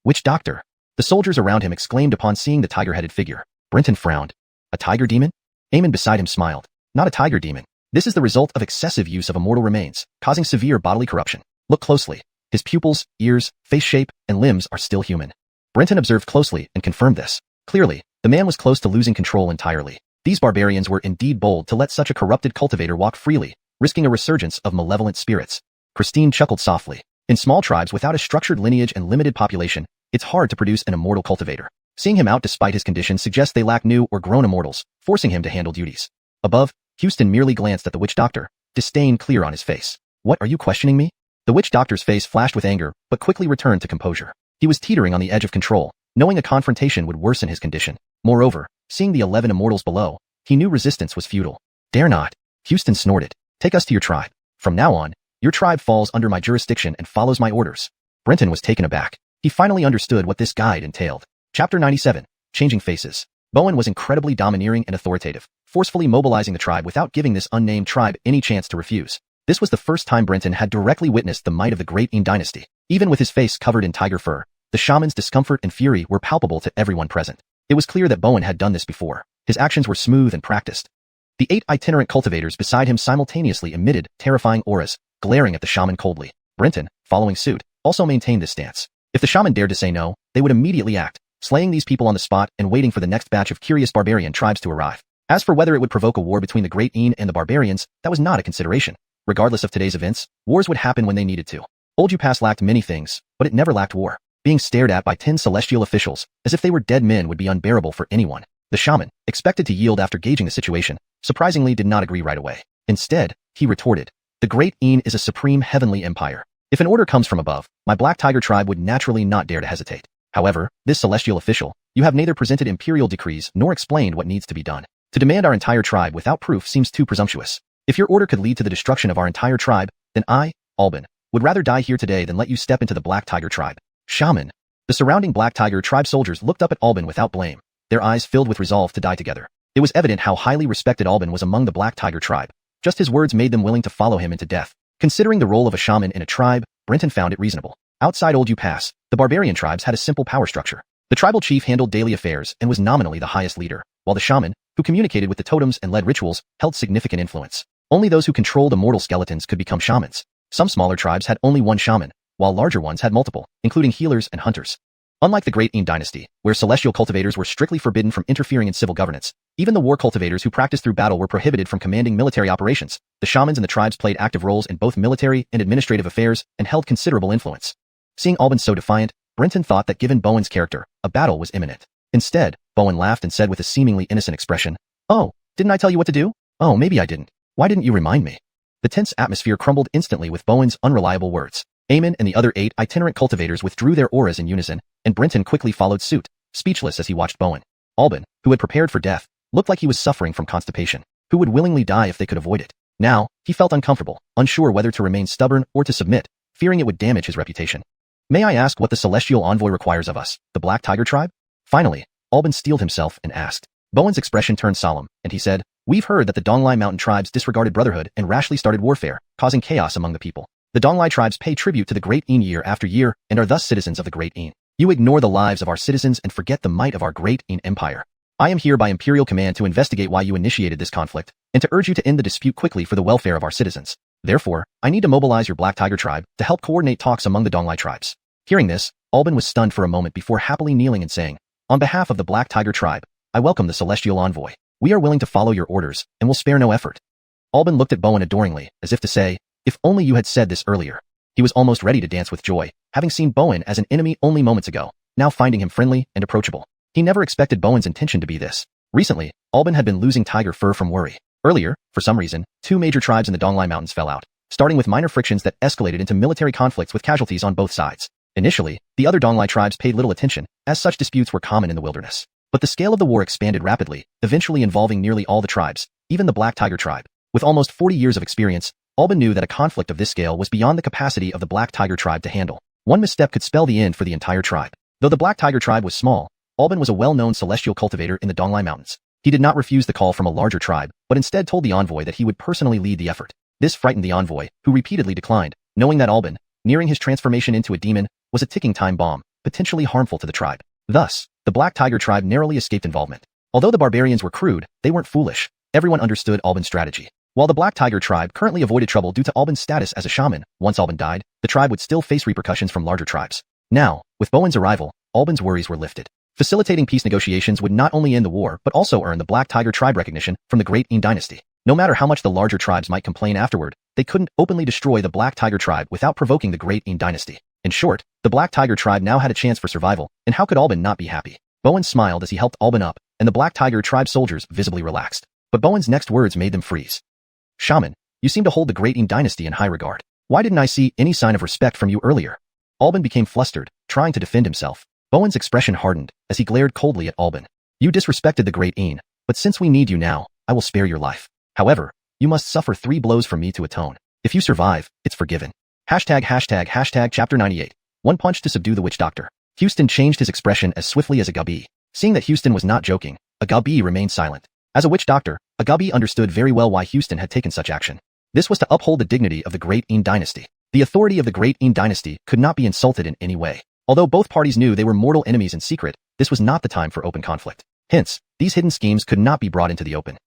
Witch doctor. The soldiers around him exclaimed upon seeing the tiger-headed figure. Brenton frowned. A tiger demon? Eamon beside him smiled. Not a tiger demon. This is the result of excessive use of immortal remains, causing severe bodily corruption. Look closely. His pupils, ears, face shape, and limbs are still human. Brenton observed closely and confirmed this. Clearly, the man was close to losing control entirely. These barbarians were indeed bold to let such a corrupted cultivator walk freely, risking a resurgence of malevolent spirits. Christine chuckled softly. In small tribes without a structured lineage and limited population, it's hard to produce an immortal cultivator. Seeing him out despite his condition suggests they lack new or grown immortals, forcing him to handle duties. Above, Houston merely glanced at the witch doctor, disdain clear on his face. What, are you questioning me? The witch doctor's face flashed with anger, but quickly returned to composure. He was teetering on the edge of control, knowing a confrontation would worsen his condition. Moreover, seeing the 11 immortals below, he knew resistance was futile. Dare not. Houston snorted. Take us to your tribe. From now on, your tribe falls under my jurisdiction and follows my orders. Brenton was taken aback. He finally understood what this guide entailed. Chapter 97. Changing Faces. Bowen was incredibly domineering and authoritative, forcefully mobilizing the tribe without giving this unnamed tribe any chance to refuse. This was the first time Brenton had directly witnessed the might of the Great Yin dynasty. Even with his face covered in tiger fur, the shaman's discomfort and fury were palpable to everyone present. It was clear that Bowen had done this before. His actions were smooth and practiced. The 8 itinerant cultivators beside him simultaneously emitted terrifying auras, glaring at the shaman coldly. Brenton, following suit, also maintained this stance. If the shaman dared to say no, they would immediately act, slaying these people on the spot and waiting for the next batch of curious barbarian tribes to arrive. As for whether it would provoke a war between the Great Yin and the barbarians, that was not a consideration. Regardless of today's events, wars would happen when they needed to. Old Upass lacked many things, but it never lacked war. Being stared at by 10 celestial officials, as if they were dead men, would be unbearable for anyone. The shaman, expected to yield after gauging the situation, surprisingly did not agree right away. Instead, he retorted, the Great Yin is a supreme heavenly empire. If an order comes from above, my Black Tiger tribe would naturally not dare to hesitate. However, this celestial official, you have neither presented imperial decrees nor explained what needs to be done. To demand our entire tribe without proof seems too presumptuous. If your order could lead to the destruction of our entire tribe, then I, Alban, would rather die here today than let you step into the Black Tiger tribe. Shaman. The surrounding Black Tiger tribe soldiers looked up at Alban without blame, their eyes filled with resolve to die together. It was evident how highly respected Alban was among the Black Tiger tribe. Just his words made them willing to follow him into death. Considering the role of a shaman in a tribe, Brenton found it reasonable. Outside Old Upass, the barbarian tribes had a simple power structure. The tribal chief handled daily affairs and was nominally the highest leader, while the shaman, who communicated with the totems and led rituals, held significant influence. Only those who controlled immortal skeletons could become shamans. Some smaller tribes had only one shaman, while larger ones had multiple, including healers and hunters. Unlike the Great Yin dynasty, where celestial cultivators were strictly forbidden from interfering in civil governance, even the war cultivators who practiced through battle were prohibited from commanding military operations. The shamans and the tribes played active roles in both military and administrative affairs and held considerable influence. Seeing Alban so defiant, Brenton thought that given Bowen's character, a battle was imminent. Instead, Bowen laughed and said with a seemingly innocent expression, "Oh, didn't I tell you what to do? Oh, maybe I didn't. Why didn't you remind me?" The tense atmosphere crumbled instantly with Bowen's unreliable words. Eamon and the other 8 itinerant cultivators withdrew their auras in unison, and Brenton quickly followed suit, speechless as he watched Bowen. Alban, who had prepared for death, looked like he was suffering from constipation. Who would willingly die if they could avoid it? Now, he felt uncomfortable, unsure whether to remain stubborn or to submit, fearing it would damage his reputation. "May I ask what the celestial envoy requires of us, the Black Tiger tribe?" Finally, Alban steeled himself and asked. Bowen's expression turned solemn, and he said, "We've heard that the Donglai mountain tribes disregarded brotherhood and rashly started warfare, causing chaos among the people. The Donglai tribes pay tribute to the Great Yin year after year and are thus citizens of the Great Yin. You ignore the lives of our citizens and forget the might of our Great Yin empire. I am here by imperial command to investigate why you initiated this conflict, and to urge you to end the dispute quickly for the welfare of our citizens. Therefore, I need to mobilize your Black Tiger tribe to help coordinate talks among the Donglai tribes." Hearing this, Alban was stunned for a moment before happily kneeling and saying, "On behalf of the Black Tiger tribe, I welcome the celestial envoy. We are willing to follow your orders, and will spare no effort." Alban looked at Bowen adoringly, as if to say, "If only you had said this earlier." He was almost ready to dance with joy, having seen Bowen as an enemy only moments ago, now finding him friendly and approachable. He never expected Bowen's intention to be this. Recently, Alban had been losing tiger fur from worry. Earlier, for some reason, 2 major tribes in the Donglai Mountains fell out, starting with minor frictions that escalated into military conflicts with casualties on both sides. Initially, the other Donglai tribes paid little attention, as such disputes were common in the wilderness. But the scale of the war expanded rapidly, eventually involving nearly all the tribes, even the Black Tiger tribe. With almost 40 years of experience, Alban knew that a conflict of this scale was beyond the capacity of the Black Tiger tribe to handle. One misstep could spell the end for the entire tribe. Though the Black Tiger tribe was small, Alban was a well-known celestial cultivator in the Donglai Mountains. He did not refuse the call from a larger tribe, but instead told the envoy that he would personally lead the effort. This frightened the envoy, who repeatedly declined, knowing that Alban, nearing his transformation into a demon, was a ticking time bomb, potentially harmful to the tribe. Thus, the Black Tiger tribe narrowly escaped involvement. Although the barbarians were crude, they weren't foolish. Everyone understood Alban's strategy. While the Black Tiger tribe currently avoided trouble due to Alban's status as a shaman, once Alban died, the tribe would still face repercussions from larger tribes. Now, with Bowen's arrival, Alban's worries were lifted. Facilitating peace negotiations would not only end the war but also earn the Black Tiger tribe recognition from the Great Ing dynasty. No matter how much the larger tribes might complain afterward, they couldn't openly destroy the Black Tiger tribe without provoking the Great Ing dynasty. In short, the Black Tiger tribe now had a chance for survival, and how could Alban not be happy? Bowen smiled as he helped Alban up, and the Black Tiger tribe soldiers visibly relaxed. But Bowen's next words made them freeze. Shaman, you seem to hold the Great Ing dynasty in high regard. Why didn't I see any sign of respect from you earlier? Alban became flustered, trying to defend himself. Bowen's expression hardened as he glared coldly at Alban. You disrespected the Great Ing, but since we need you now, I will spare your life. However, you must suffer 3 blows from me to atone. If you survive, it's forgiven. ####Chapter 98. One punch to subdue the witch doctor. Houston changed his expression as swiftly as Agabi. Seeing that Houston was not joking, Agabi remained silent. As a witch doctor, Agabi understood very well why Houston had taken such action. This was to uphold the dignity of the Great Ing dynasty. The authority of the Great Ing dynasty could not be insulted in any way. Although both parties knew they were mortal enemies in secret, this was not the time for open conflict. Hence, these hidden schemes could not be brought into the open.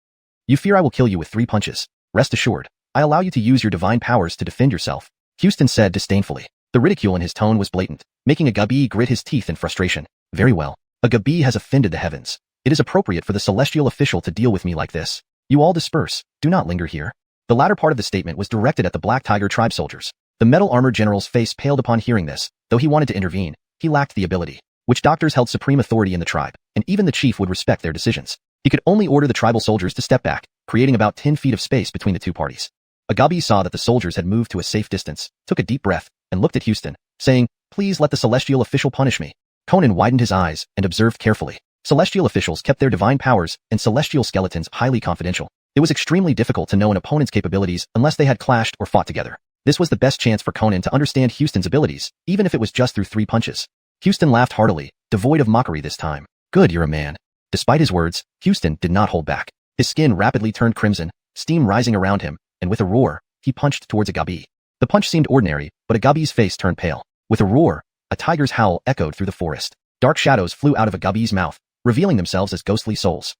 You fear I will kill you with 3 punches. Rest assured, I allow you to use your divine powers to defend yourself, Houston said disdainfully. The ridicule in his tone was blatant, making Agabi grit his teeth in frustration. Very well. Agabi has offended the heavens. It is appropriate for the celestial official to deal with me like this. You all disperse. Do not linger here. The latter part of the statement was directed at the Black Tiger tribe soldiers. The metal-armored general's face paled upon hearing this. Though he wanted to intervene, he lacked the ability. Witch doctors held supreme authority in the tribe, and even the chief would respect their decisions. He could only order the tribal soldiers to step back, creating about 10 feet of space between the two parties. Agabi saw that the soldiers had moved to a safe distance, took a deep breath, and looked at Houston, saying, Please let the celestial official punish me. Conan widened his eyes and observed carefully. Celestial officials kept their divine powers and celestial skeletons highly confidential. It was extremely difficult to know an opponent's capabilities unless they had clashed or fought together. This was the best chance for Conan to understand Houston's abilities, even if it was just through 3 punches. Houston laughed heartily, devoid of mockery this time. Good, you're a man. Despite his words, Houston did not hold back. His skin rapidly turned crimson, steam rising around him, and with a roar, he punched towards Agabi. The punch seemed ordinary, but Agabi's face turned pale. With a roar, a tiger's howl echoed through the forest. Dark shadows flew out of Agabi's mouth, revealing themselves as ghostly souls.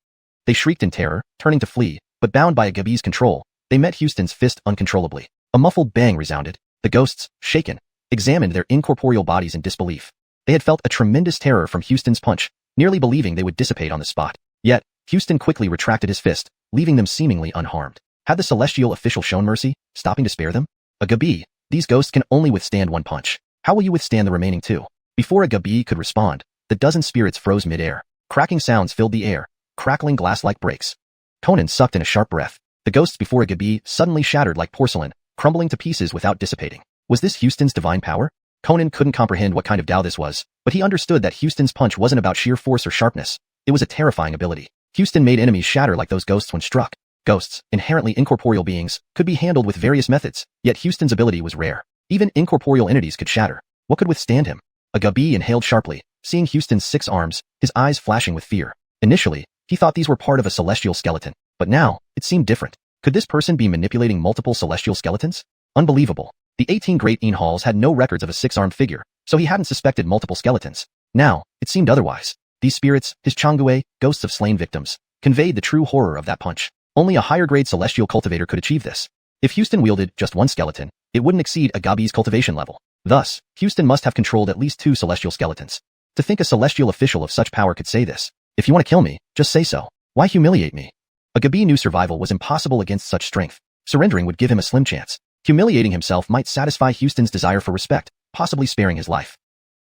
They shrieked in terror, turning to flee, but bound by Agabi's control, they met Houston's fist uncontrollably. A muffled bang resounded. The ghosts, shaken, examined their incorporeal bodies in disbelief. They had felt a tremendous terror from Houston's punch, nearly believing they would dissipate on the spot. Yet, Houston quickly retracted his fist, leaving them seemingly unharmed. Had the celestial official shown mercy, stopping to spare them? Agabi, these ghosts can only withstand 1 punch. How will you withstand the remaining 2? Before Agabi could respond, the dozen spirits froze mid-air. Cracking sounds filled the air, crackling glass-like breaks. Conan sucked in a sharp breath. The ghosts before Agabi suddenly shattered like porcelain, crumbling to pieces without dissipating. Was this Houston's divine power? Conan couldn't comprehend what kind of Tao this was, but he understood that Houston's punch wasn't about sheer force or sharpness. It was a terrifying ability. Houston made enemies shatter like those ghosts when struck. Ghosts, inherently incorporeal beings, could be handled with various methods, yet Houston's ability was rare. Even incorporeal entities could shatter. What could withstand him? Agabi inhaled sharply, seeing Houston's 6 arms, his eyes flashing with fear. Initially, he thought these were part of a celestial skeleton, but now, it seemed different. Could this person be manipulating multiple celestial skeletons? Unbelievable. The 18 Great Ing halls had no records of a 6-armed figure, so he hadn't suspected multiple skeletons. Now, it seemed otherwise. These spirits, his Changgue, ghosts of slain victims, conveyed the true horror of that punch. Only a higher-grade celestial cultivator could achieve this. If Houston wielded just 1 skeleton, it wouldn't exceed Agabi's cultivation level. Thus, Houston must have controlled at least 2 celestial skeletons. To think a celestial official of such power could say this. If you want to kill me, just say so. Why humiliate me? Agabi knew survival was impossible against such strength. Surrendering would give him a slim chance. Humiliating himself might satisfy Houston's desire for respect, possibly sparing his life.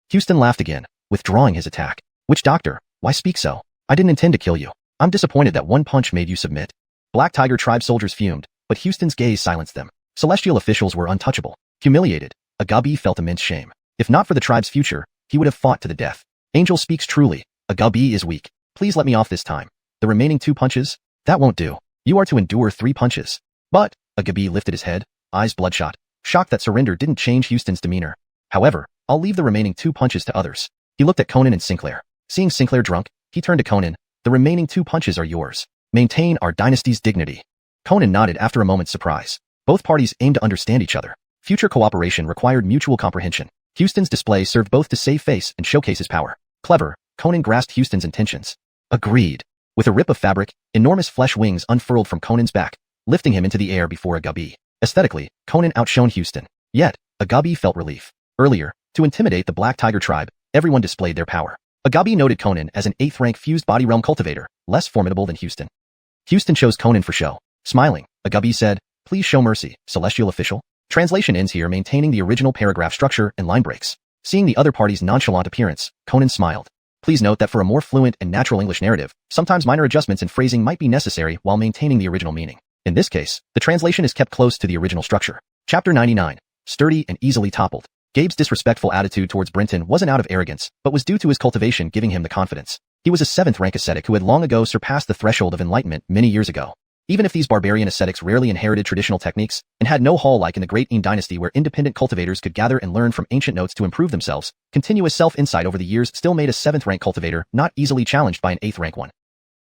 Houston laughed again, withdrawing his attack. Witch doctor, why speak so? I didn't intend to kill you. I'm disappointed that 1 punch made you submit. Black Tiger tribe soldiers fumed, but Houston's gaze silenced them. Celestial officials were untouchable. Humiliated, Agabi felt immense shame. If not for the tribe's future, he would have fought to the death. Angel speaks truly. Agabi is weak. Please let me off this time. The remaining 2 punches? That won't do. You are to endure 3 punches. But, Agabi lifted his head, eyes bloodshot, shocked that surrender didn't change Houston's demeanor. However, I'll leave the remaining 2 punches to others. He looked at Conan and Sinclair. Seeing Sinclair drunk, he turned to Conan. The remaining 2 punches are yours. Maintain our dynasty's dignity. Conan nodded after a moment's surprise. Both parties aimed to understand each other. Future cooperation required mutual comprehension. Houston's display served both to save face and showcase his power. Clever, Conan grasped Houston's intentions. Agreed. With a rip of fabric, enormous flesh wings unfurled from Conan's back, lifting him into the air before Agabi. Aesthetically, Conan outshone Houston. Yet, Agabi felt relief. Earlier, to intimidate the Black Tiger tribe, everyone displayed their power. Agabi noted Conan as an 8th-rank fused body realm cultivator, less formidable than Houston. Houston chose Conan for show. Smiling, Agabi said, "Please show mercy, celestial official." Translation ends here, maintaining the original paragraph structure and line breaks. Seeing the other party's nonchalant appearance, Conan smiled. Please note that for a more fluent and natural English narrative, sometimes minor adjustments in phrasing might be necessary while maintaining the original meaning. In this case, the translation is kept close to the original structure. Chapter 99. Sturdy and easily toppled. Gabe's disrespectful attitude towards Brenton wasn't out of arrogance, but was due to his cultivation giving him the confidence. He was a 7th-rank ascetic who had long ago surpassed the threshold of enlightenment many years ago. Even if these barbarian ascetics rarely inherited traditional techniques, and had no hall like in the Great Yin dynasty where independent cultivators could gather and learn from ancient notes to improve themselves, continuous self-insight over the years still made a 7th-rank cultivator not easily challenged by an 8th-rank one.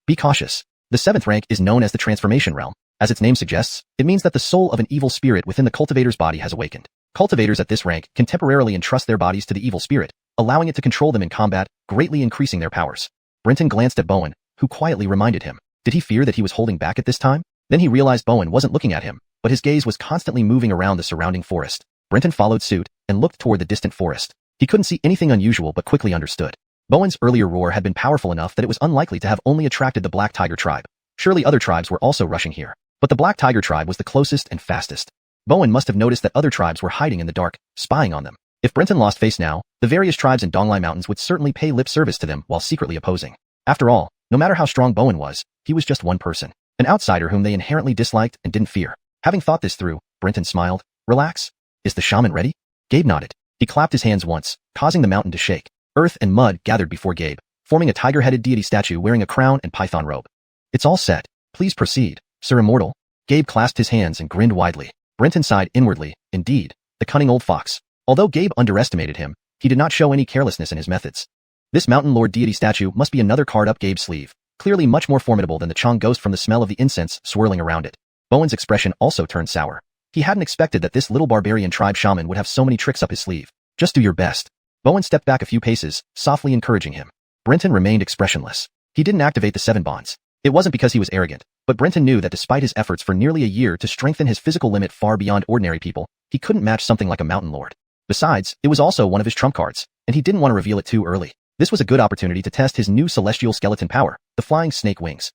Be cautious. The 7th rank is known as the transformation realm. As its name suggests, it means that the soul of an evil spirit within the cultivator's body has awakened. Cultivators at this rank can temporarily entrust their bodies to the evil spirit, allowing it to control them in combat, greatly increasing their powers. Brenton glanced at Bowen, who quietly reminded him. Did he fear that he was holding back at this time? Then he realized Bowen wasn't looking at him, but his gaze was constantly moving around the surrounding forest. Brenton followed suit and looked toward the distant forest. He couldn't see anything unusual but quickly understood. Bowen's earlier roar had been powerful enough that it was unlikely to have only attracted the Black Tiger tribe. Surely other tribes were also rushing here. But the Black Tiger tribe was the closest and fastest. Bowen must have noticed that other tribes were hiding in the dark, spying on them. If Brenton lost face now, the various tribes in Donglai Mountains would certainly pay lip service to them while secretly opposing. After all, no matter how strong Bowen was, he was just one person. An outsider whom they inherently disliked and didn't fear. Having thought this through, Brenton smiled. Relax. Is the shaman ready? Gabe nodded. He clapped his hands once, causing the mountain to shake. Earth and mud gathered before Gabe, forming a tiger-headed deity statue wearing a crown and python robe. It's all set. Please proceed, Sir Immortal. Gabe clasped his hands and grinned widely. Brenton sighed inwardly. Indeed, the cunning old fox. Although Gabe underestimated him, he did not show any carelessness in his methods. This mountain lord deity statue must be another card up Gabe's sleeve, clearly much more formidable than the Chong ghost from the smell of the incense swirling around it. Bowen's expression also turned sour. He hadn't expected that this little barbarian tribe shaman would have so many tricks up his sleeve. Just do your best. Bowen stepped back a few paces, softly encouraging him. Brenton remained expressionless. He didn't activate the 7 bonds. It wasn't because he was arrogant, but Brenton knew that despite his efforts for nearly a year to strengthen his physical limit far beyond ordinary people, he couldn't match something like a mountain lord. Besides, it was also one of his trump cards, and he didn't want to reveal it too early. This was a good opportunity to test his new celestial skeleton power, the flying snake wings.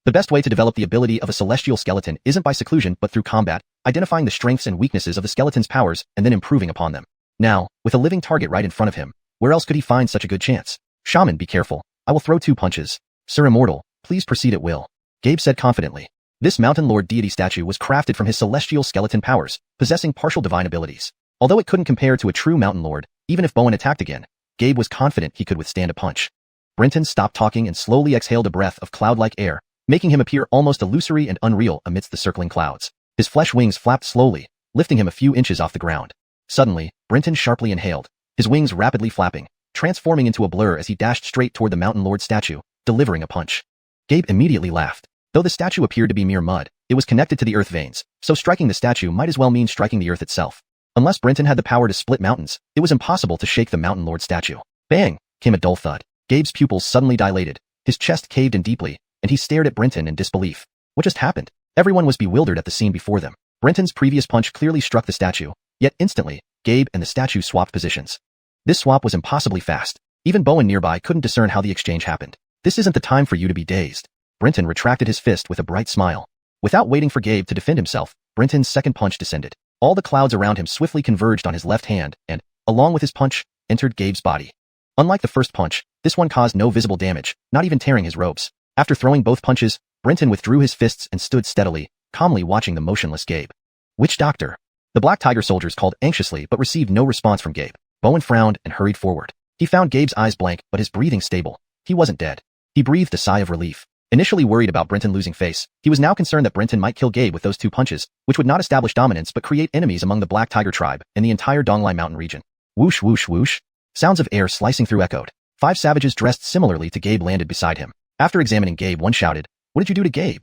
The best way to develop the ability of a celestial skeleton isn't by seclusion but through combat, identifying the strengths and weaknesses of the skeleton's powers and then improving upon them. Now, with a living target right in front of him, where else could he find such a good chance? Shaman, be careful. I will throw 2 punches. Sir Immortal, please proceed at will. Gabe said confidently. This mountain lord deity statue was crafted from his celestial skeleton powers, possessing partial divine abilities. Although it couldn't compare to a true mountain lord, even if Bowen attacked again, Gabe was confident he could withstand a punch. Brenton stopped talking and slowly exhaled a breath of cloud-like air, making him appear almost illusory and unreal amidst the circling clouds. His flesh wings flapped slowly, lifting him a few inches off the ground. Suddenly, Brenton sharply inhaled, his wings rapidly flapping, transforming into a blur as he dashed straight toward the mountain lord statue, delivering a punch. Gabe immediately laughed. Though the statue appeared to be mere mud, it was connected to the earth veins, so striking the statue might as well mean striking the earth itself. Unless Brenton had the power to split mountains, it was impossible to shake the mountain lord statue. Bang! Came a dull thud. Gabe's pupils suddenly dilated, his chest caved in deeply, and he stared at Brenton in disbelief. What just happened? Everyone was bewildered at the scene before them. Brenton's previous punch clearly struck the statue, yet instantly, Gabe and the statue swapped positions. This swap was impossibly fast. Even Bowen nearby couldn't discern how the exchange happened. This isn't the time for you to be dazed. Brenton retracted his fist with a bright smile. Without waiting for Gabe to defend himself, Brenton's second punch descended. All the clouds around him swiftly converged on his left hand and, along with his punch, entered Gabe's body. Unlike the first punch, this one caused no visible damage, not even tearing his robes. After throwing both punches, Brenton withdrew his fists and stood steadily, calmly watching the motionless Gabe. Witch doctor? The Black Tiger soldiers called anxiously but received no response from Gabe. Bowen frowned and hurried forward. He found Gabe's eyes blank but his breathing stable. He wasn't dead. He breathed a sigh of relief. Initially worried about Brenton losing face, he was now concerned that Brenton might kill Gabe with those 2 punches, which would not establish dominance but create enemies among the Black Tiger tribe and the entire Donglai Mountain region. Whoosh whoosh whoosh. Sounds of air slicing through echoed. 5 savages dressed similarly to Gabe landed beside him. After examining Gabe, one shouted, "What did you do to Gabe?"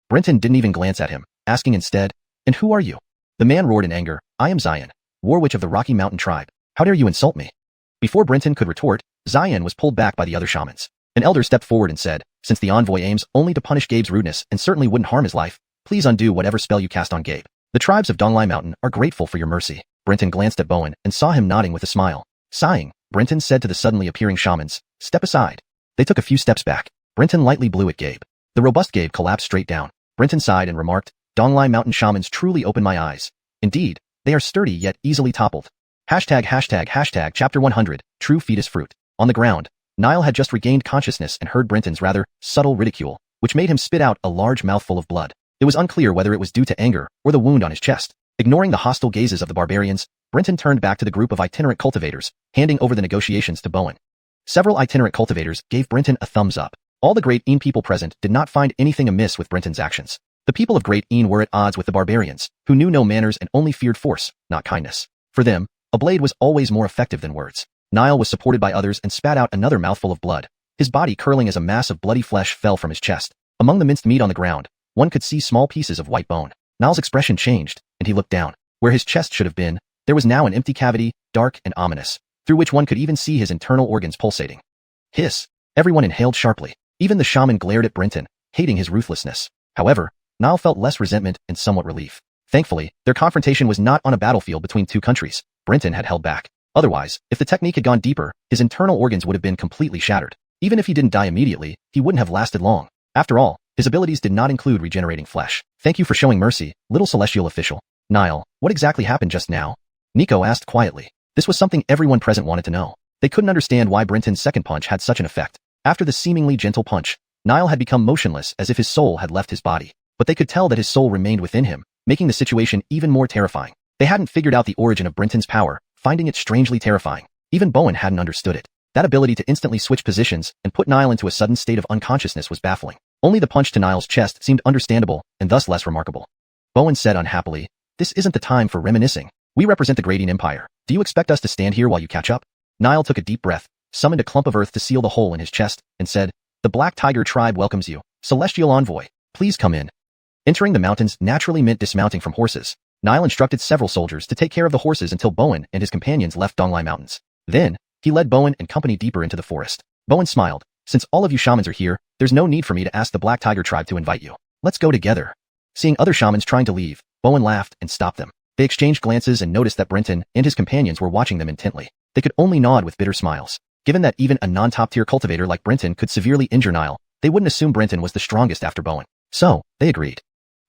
Brenton didn't even glance at him, asking instead, "And who are you?" The man roared in anger, "I am Xian, war witch of the Rocky Mountain tribe. How dare you insult me?" Before Brenton could retort, Xian was pulled back by the other shamans. An elder stepped forward and said, since the envoy aims only to punish Gabe's rudeness and certainly wouldn't harm his life, please undo whatever spell you cast on Gabe. The tribes of Donglai Mountain are grateful for your mercy. Brenton glanced at Bowen and saw him nodding with a smile. Sighing, Brenton said to the suddenly appearing shamans, step aside. They took a few steps back. Brenton lightly blew at Gabe. The robust Gabe collapsed straight down. Brenton sighed and remarked, Donglai Mountain shamans truly open my eyes. Indeed, they are sturdy yet easily toppled. Hashtag chapter 100, true fetus fruit. On the ground, Niall had just regained consciousness and heard Brenton's rather subtle ridicule, which made him spit out a large mouthful of blood. It was unclear whether it was due to anger or the wound on his chest. Ignoring the hostile gazes of the barbarians, Brenton turned back to the group of itinerant cultivators, handing over the negotiations to Bowen. Several itinerant cultivators gave Brenton a thumbs up. All the Great Een people present did not find anything amiss with Brenton's actions. The people of Great Een were at odds with the barbarians, who knew no manners and only feared force, not kindness. For them, a blade was always more effective than words. Niall was supported by others and spat out another mouthful of blood. His body curling as a mass of bloody flesh fell from his chest. Among the minced meat on the ground, one could see small pieces of white bone. Niall's expression changed, and he looked down. Where his chest should have been, there was now an empty cavity, dark and ominous, through which one could even see his internal organs pulsating. Hiss! Everyone inhaled sharply. Even the shaman glared at Brenton, hating his ruthlessness. However, Niall felt less resentment and somewhat relief. Thankfully, their confrontation was not on a battlefield between two countries. Brenton had held back. Otherwise, if the technique had gone deeper, his internal organs would have been completely shattered. Even if he didn't die immediately, he wouldn't have lasted long. After all, his abilities did not include regenerating flesh. Thank you for showing mercy, little celestial official. Niall, what exactly happened just now? Nico asked quietly. This was something everyone present wanted to know. They couldn't understand why Brenton's second punch had such an effect. After the seemingly gentle punch, Niall had become motionless as if his soul had left his body. But they could tell that his soul remained within him, making the situation even more terrifying. They hadn't figured out the origin of Brenton's power, finding it strangely terrifying. Even Bowen hadn't understood it. That ability to instantly switch positions and put Niall into a sudden state of unconsciousness was baffling. Only the punch to Niall's chest seemed understandable and thus less remarkable. Bowen said unhappily, this isn't the time for reminiscing. We represent the Great Een Empire. Do you expect us to stand here while you catch up? Niall took a deep breath, summoned a clump of earth to seal the hole in his chest, and said, the Black Tiger tribe welcomes you. Celestial envoy, please come in. Entering the mountains naturally meant dismounting from horses. Niall instructed several soldiers to take care of the horses until Bowen and his companions left Donglai Mountains. Then, he led Bowen and company deeper into the forest. Bowen smiled. Since all of you shamans are here, there's no need for me to ask the Black Tiger tribe to invite you. Let's go together. Seeing other shamans trying to leave, Bowen laughed and stopped them. They exchanged glances and noticed that Brenton and his companions were watching them intently. They could only nod with bitter smiles. Given that even a non-top-tier cultivator like Brenton could severely injure Niall, they wouldn't assume Brenton was the strongest after Bowen. So, they agreed.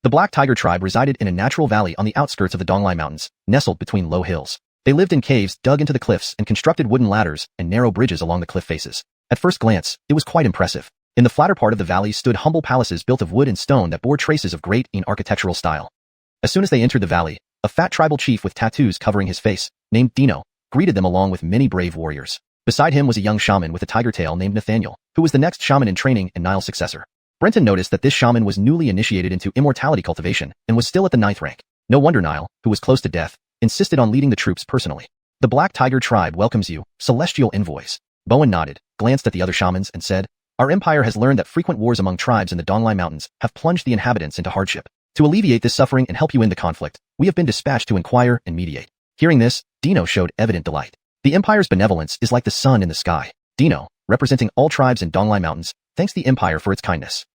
The Black Tiger tribe resided in a natural valley on the outskirts of the Donglai Mountains, nestled between low hills. They lived in caves dug into the cliffs and constructed wooden ladders and narrow bridges along the cliff faces. At first glance, it was quite impressive. In the flatter part of the valley stood humble palaces built of wood and stone that bore traces of Great Een architectural style. As soon as they entered the valley, a fat tribal chief with tattoos covering his face, named Dino, greeted them along with many brave warriors. Beside him was a young shaman with a tiger tail named Nathaniel, who was the next shaman in training and Niall's successor. Brenton noticed that this shaman was newly initiated into immortality cultivation and was still at the 9th rank. No wonder Niall, who was close to death, insisted on leading the troops personally. The Black Tiger tribe welcomes you, celestial envoys. Bowen nodded, glanced at the other shamans and said, our empire has learned that frequent wars among tribes in the Donglai Mountains have plunged the inhabitants into hardship. To alleviate this suffering and help you end the conflict, we have been dispatched to inquire and mediate. Hearing this, Dino showed evident delight. The empire's benevolence is like the sun in the sky. Dino, representing all tribes in Donglai Mountains, thanks the empire for its kindness.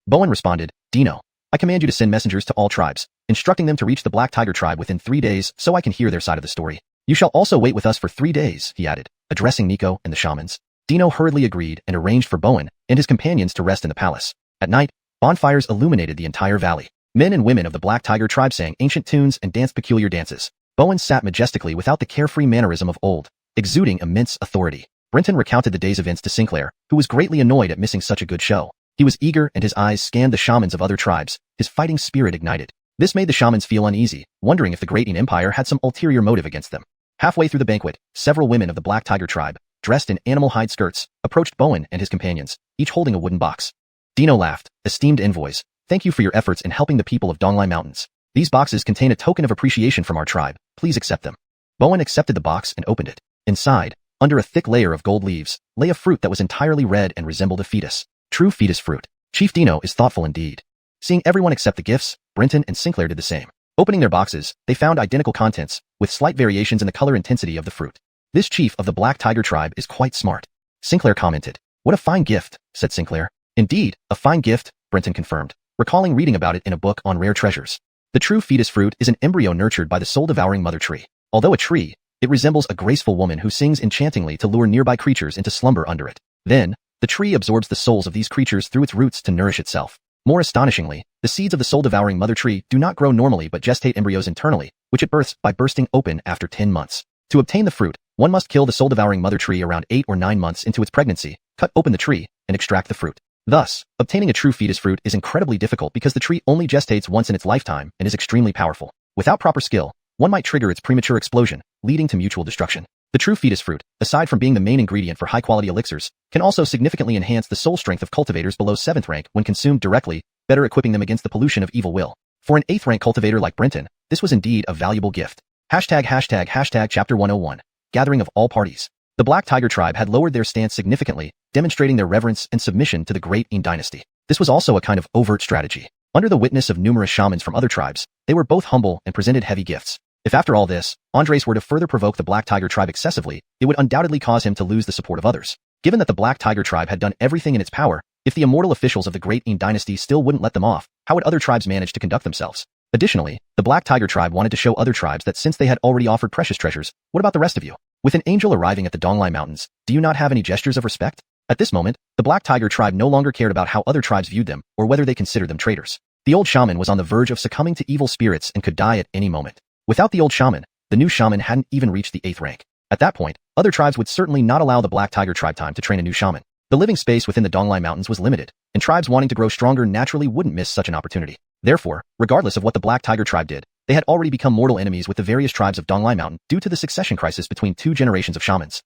Bowen responded, Dino, I command you to send messengers to all tribes, instructing them to reach the Black Tiger tribe within 3 days so I can hear their side of the story. You shall also wait with us for 3 days, he added, addressing Nico and the shamans. Dino hurriedly agreed and arranged for Bowen and his companions to rest in the palace. At night, bonfires illuminated the entire valley. Men and women of the Black Tiger tribe sang ancient tunes and danced peculiar dances. Bowen sat majestically without the carefree mannerism of old, exuding immense authority. Brenton recounted the day's events to Sinclair, who was greatly annoyed at missing such a good show. He was eager and his eyes scanned the shamans of other tribes, his fighting spirit ignited. This made the shamans feel uneasy, wondering if the Great Een Empire had some ulterior motive against them. Halfway through the banquet, several women of the Black Tiger tribe, dressed in animal hide skirts, approached Bowen and his companions, each holding a wooden box. Dino laughed, esteemed envoys, thank you for your efforts in helping the people of Donglai Mountains. These boxes contain a token of appreciation from our tribe, please accept them. Bowen accepted the box and opened it. Inside, under a thick layer of gold leaves, lay a fruit that was entirely red and resembled a fetus. True fetus fruit. Chief Dino is thoughtful indeed. Seeing everyone accept the gifts, Brenton and Sinclair did the same. Opening their boxes, they found identical contents, with slight variations in the color intensity of the fruit. This chief of the Black Tiger tribe is quite smart. Sinclair commented. What a fine gift, said Sinclair. Indeed, a fine gift, Brenton confirmed, recalling reading about it in a book on rare treasures. The true fetus fruit is an embryo nurtured by the soul-devouring mother tree. Although a tree, it resembles a graceful woman who sings enchantingly to lure nearby creatures into slumber under it. Then, the tree absorbs the souls of these creatures through its roots to nourish itself. More astonishingly, the seeds of the soul-devouring mother tree do not grow normally but gestate embryos internally, which it births by bursting open after 10 months. To obtain the fruit, one must kill the soul-devouring mother tree around 8 or 9 months into its pregnancy, cut open the tree, and extract the fruit. Thus, obtaining a true fetus fruit is incredibly difficult because the tree only gestates once in its lifetime and is extremely powerful. Without proper skill, one might trigger its premature explosion, leading to mutual destruction. The true fetus fruit, aside from being the main ingredient for high-quality elixirs, can also significantly enhance the soul strength of cultivators below 7th rank when consumed directly, better equipping them against the pollution of evil will. For an 8th rank cultivator like Brenton, this was indeed a valuable gift. ##### Chapter 101. Gathering of all parties. The Black Tiger tribe had lowered their stance significantly, demonstrating their reverence and submission to the Great Yin dynasty. This was also a kind of overt strategy. Under the witness of numerous shamans from other tribes, they were both humble and presented heavy gifts. If after all this, Andres were to further provoke the Black Tiger tribe excessively, it would undoubtedly cause him to lose the support of others. Given that the Black Tiger tribe had done everything in its power, if the immortal officials of the Great Yin dynasty still wouldn't let them off, how would other tribes manage to conduct themselves? Additionally, the Black Tiger tribe wanted to show other tribes that since they had already offered precious treasures, what about the rest of you? With an angel arriving at the Donglai Mountains, do you not have any gestures of respect? At this moment, the Black Tiger tribe no longer cared about how other tribes viewed them or whether they considered them traitors. The old shaman was on the verge of succumbing to evil spirits and could die at any moment. Without the old shaman, the new shaman hadn't even reached the 8th rank. At that point, other tribes would certainly not allow the Black Tiger tribe time to train a new shaman. The living space within the Donglai Mountains was limited, and tribes wanting to grow stronger naturally wouldn't miss such an opportunity. Therefore, regardless of what the Black Tiger tribe did, they had already become mortal enemies with the various tribes of Donglai Mountain due to the succession crisis between 2 generations of shamans.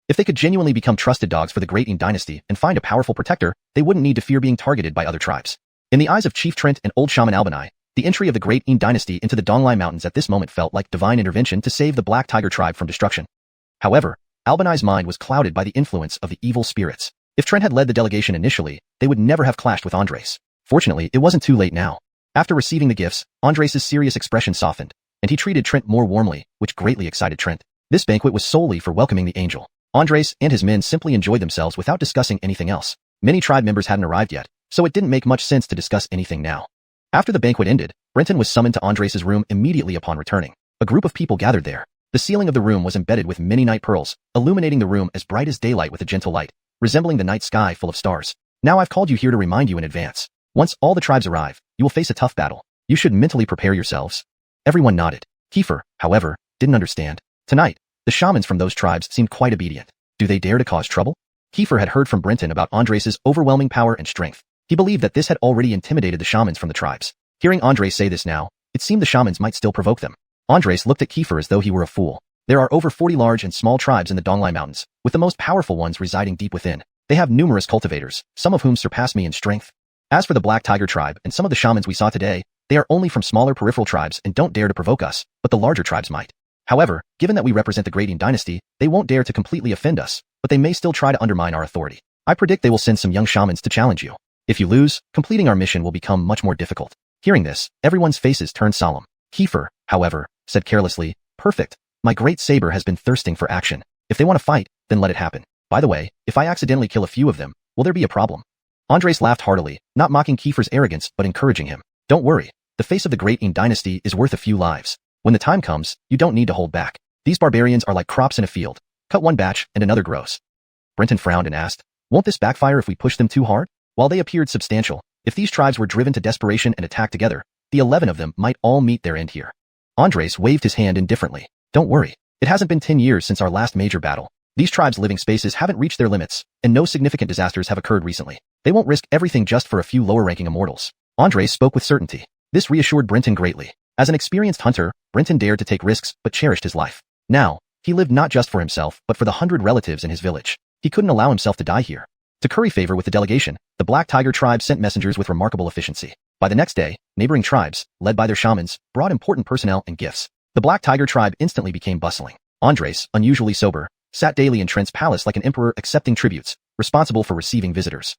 If they could genuinely become trusted dogs for the Great Yin dynasty and find a powerful protector, they wouldn't need to fear being targeted by other tribes. In the eyes of Chief Trent and old shaman Albani, the entry of the Great Yin dynasty into the Donglai Mountains at this moment felt like divine intervention to save the Black Tiger tribe from destruction. However, Albani's mind was clouded by the influence of the evil spirits. If Trent had led the delegation initially, they would never have clashed with Andres. Fortunately, it wasn't too late now. After receiving the gifts, Andres' serious expression softened, and he treated Trent more warmly, which greatly excited Trent. This banquet was solely for welcoming the angel. Andres and his men simply enjoyed themselves without discussing anything else. Many tribe members hadn't arrived yet, so it didn't make much sense to discuss anything now. After the banquet ended, Brenton was summoned to Andres' room immediately upon returning. A group of people gathered there. The ceiling of the room was embedded with many night pearls, illuminating the room as bright as daylight with a gentle light, resembling the night sky full of stars. Now I've called you here to remind you in advance. Once all the tribes arrive, you will face a tough battle. You should mentally prepare yourselves. Everyone nodded. Kiefer, however, didn't understand. Tonight, the shamans from those tribes seemed quite obedient. Do they dare to cause trouble? Kiefer had heard from Brenton about Andres' overwhelming power and strength. He believed that this had already intimidated the shamans from the tribes. Hearing Andres say this now, it seemed the shamans might still provoke them. Andres looked at Kiefer as though he were a fool. There are over 40 large and small tribes in the Donglai Mountains, with the most powerful ones residing deep within. They have numerous cultivators, some of whom surpass me in strength. As for the Black Tiger tribe and some of the shamans we saw today, they are only from smaller peripheral tribes and don't dare to provoke us, but the larger tribes might. However, given that we represent the Great Yin dynasty, they won't dare to completely offend us, but they may still try to undermine our authority. I predict they will send some young shamans to challenge you. If you lose, completing our mission will become much more difficult. Hearing this, everyone's faces turned solemn. Kiefer, however, said carelessly, "Perfect. My great saber has been thirsting for action. If they want to fight, then let it happen. By the way, if I accidentally kill a few of them, will there be a problem?" Andres laughed heartily, not mocking Kiefer's arrogance but encouraging him. "Don't worry. The face of the Great Yin dynasty is worth a few lives. When the time comes, you don't need to hold back. These barbarians are like crops in a field. Cut one batch and another grows." Brenton frowned and asked, "Won't this backfire if we push them too hard?" While they appeared substantial, if these tribes were driven to desperation and attacked together, the 11 of them might all meet their end here. Andres waved his hand indifferently. "Don't worry. It hasn't been 10 years since our last major battle. These tribes' living spaces haven't reached their limits, and no significant disasters have occurred recently. They won't risk everything just for a few lower-ranking immortals." Andres spoke with certainty. This reassured Brenton greatly. As an experienced hunter, Brenton dared to take risks but cherished his life. Now, he lived not just for himself but for the 100 relatives in his village. He couldn't allow himself to die here. To curry favor with the delegation, the Black Tiger tribe sent messengers with remarkable efficiency. By the next day, neighboring tribes, led by their shamans, brought important personnel and gifts. The Black Tiger tribe instantly became bustling. Andres, unusually sober, sat daily in Trent's palace like an emperor accepting tributes, responsible for receiving visitors.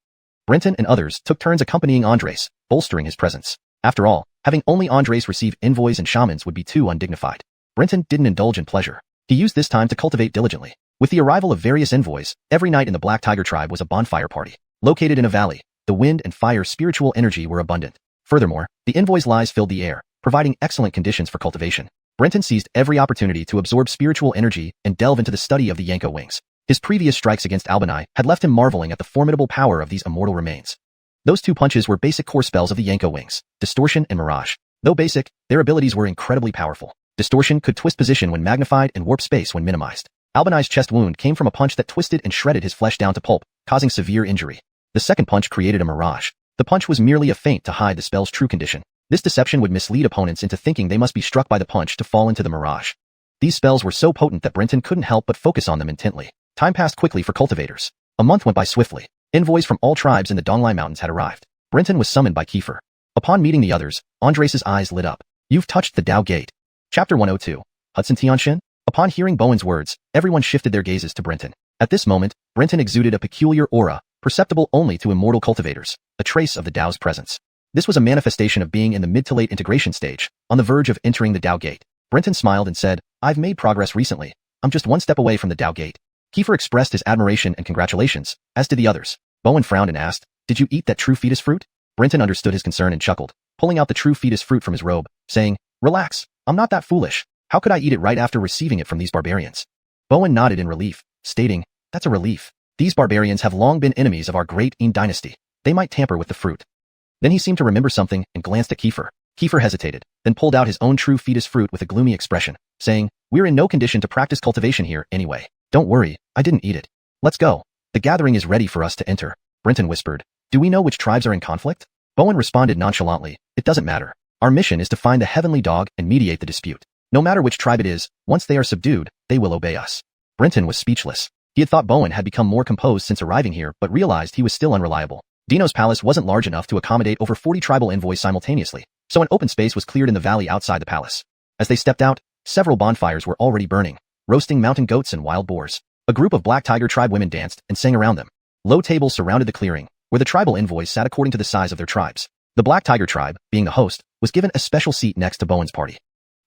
Brenton and others took turns accompanying Andres, bolstering his presence. After all, having only Andres receive envoys and shamans would be too undignified. Brenton didn't indulge in pleasure. He used this time to cultivate diligently. With the arrival of various envoys, every night in the Black Tiger tribe was a bonfire party. Located in a valley, the wind and fire spiritual energy were abundant. Furthermore, the envoys' lies filled the air, providing excellent conditions for cultivation. Brenton seized every opportunity to absorb spiritual energy and delve into the study of the Yanko wings. His previous strikes against Albani had left him marveling at the formidable power of these immortal remains. Those two punches were basic core spells of the Yanko wings, Distortion and Mirage. Though basic, their abilities were incredibly powerful. Distortion could twist position when magnified and warp space when minimized. Albani's chest wound came from a punch that twisted and shredded his flesh down to pulp, causing severe injury. The second punch created a mirage. The punch was merely a feint to hide the spell's true condition. This deception would mislead opponents into thinking they must be struck by the punch to fall into the mirage. These spells were so potent that Brenton couldn't help but focus on them intently. Time passed quickly for cultivators. A month went by swiftly. Envoys from all tribes in the Donglai Mountains had arrived. Brenton was summoned by Kiefer. Upon meeting the others, Andres' eyes lit up. You've touched the Dao Gate. Chapter 102. Hudson Tianxin? Upon hearing Bowen's words, everyone shifted their gazes to Brenton. At this moment, Brenton exuded a peculiar aura, perceptible only to immortal cultivators, a trace of the Dao's presence. This was a manifestation of being in the mid to late integration stage, on the verge of entering the Dao Gate. Brenton smiled and said, I've made progress recently. I'm just one step away from the Dao Gate. Kiefer expressed his admiration and congratulations, as did the others. Bowen frowned and asked, Did you eat that true fetus fruit? Brenton understood his concern and chuckled, pulling out the true fetus fruit from his robe, saying, Relax, I'm not that foolish. How could I eat it right after receiving it from these barbarians? Bowen nodded in relief, stating, That's a relief. These barbarians have long been enemies of our great Yin dynasty. They might tamper with the fruit. Then he seemed to remember something and glanced at Kiefer. Kiefer hesitated, then pulled out his own true fetus fruit with a gloomy expression, saying, We're in no condition to practice cultivation here anyway. Don't worry, I didn't eat it. Let's go. The gathering is ready for us to enter. Brenton whispered, Do we know which tribes are in conflict? Bowen responded nonchalantly, It doesn't matter. Our mission is to find the heavenly dog and mediate the dispute. No matter which tribe it is, once they are subdued, they will obey us. Brenton was speechless. He had thought Bowen had become more composed since arriving here, but realized he was still unreliable. Dino's palace wasn't large enough to accommodate over 40 tribal envoys simultaneously, so an open space was cleared in the valley outside the palace. As they stepped out, several bonfires were already burning, roasting mountain goats and wild boars. A group of Black Tiger tribe women danced and sang around them. Low tables surrounded the clearing, where the tribal envoys sat according to the size of their tribes. The Black Tiger tribe, being the host, was given a special seat next to Bowen's party.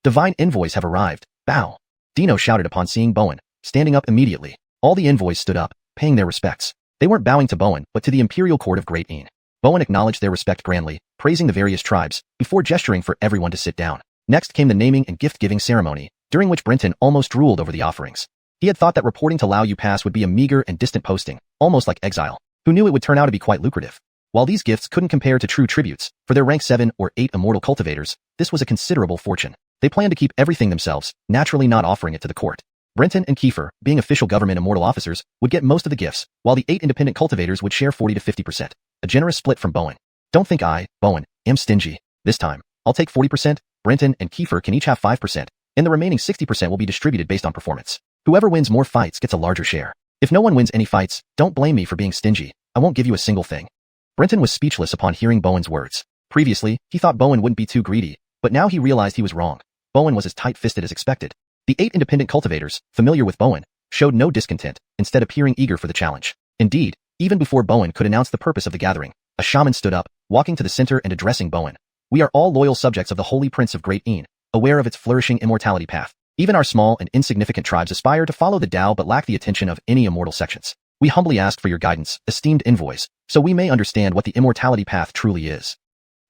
Divine envoys have arrived. Bow. Dino shouted upon seeing Bowen, standing up immediately. All the envoys stood up, paying their respects. They weren't bowing to Bowen, but to the imperial court of Great Yin. Bowen acknowledged their respect grandly, praising the various tribes, before gesturing for everyone to sit down. Next came the naming and gift-giving ceremony, during which Brenton almost drooled over the offerings. He had thought that reporting to Lao Yu Pass would be a meager and distant posting, almost like exile. Who knew it would turn out to be quite lucrative? While these gifts couldn't compare to true tributes, for their rank 7 or 8 immortal cultivators, this was a considerable fortune. They planned to keep everything themselves, naturally not offering it to the court. Brenton and Kiefer, being official government immortal officers, would get most of the gifts, while the 8 independent cultivators would share 40 to 50%. A generous split from Bowen. Don't think I, Bowen, am stingy. This time, I'll take 40%, Brenton and Kiefer can each have 5%, and the remaining 60% will be distributed based on performance. Whoever wins more fights gets a larger share. If no one wins any fights, don't blame me for being stingy. I won't give you a single thing. Brenton was speechless upon hearing Bowen's words. Previously, he thought Bowen wouldn't be too greedy, but now he realized he was wrong. Bowen was as tight-fisted as expected. The 8 independent cultivators, familiar with Bowen, showed no discontent, instead appearing eager for the challenge. Indeed, even before Bowen could announce the purpose of the gathering, a shaman stood up, walking to the center and addressing Bowen. We are all loyal subjects of the Holy Prince of Great Yin, aware of its flourishing immortality path. Even our small and insignificant tribes aspire to follow the Tao but lack the attention of any immortal sections. We humbly ask for your guidance, esteemed envoys, so we may understand what the immortality path truly is.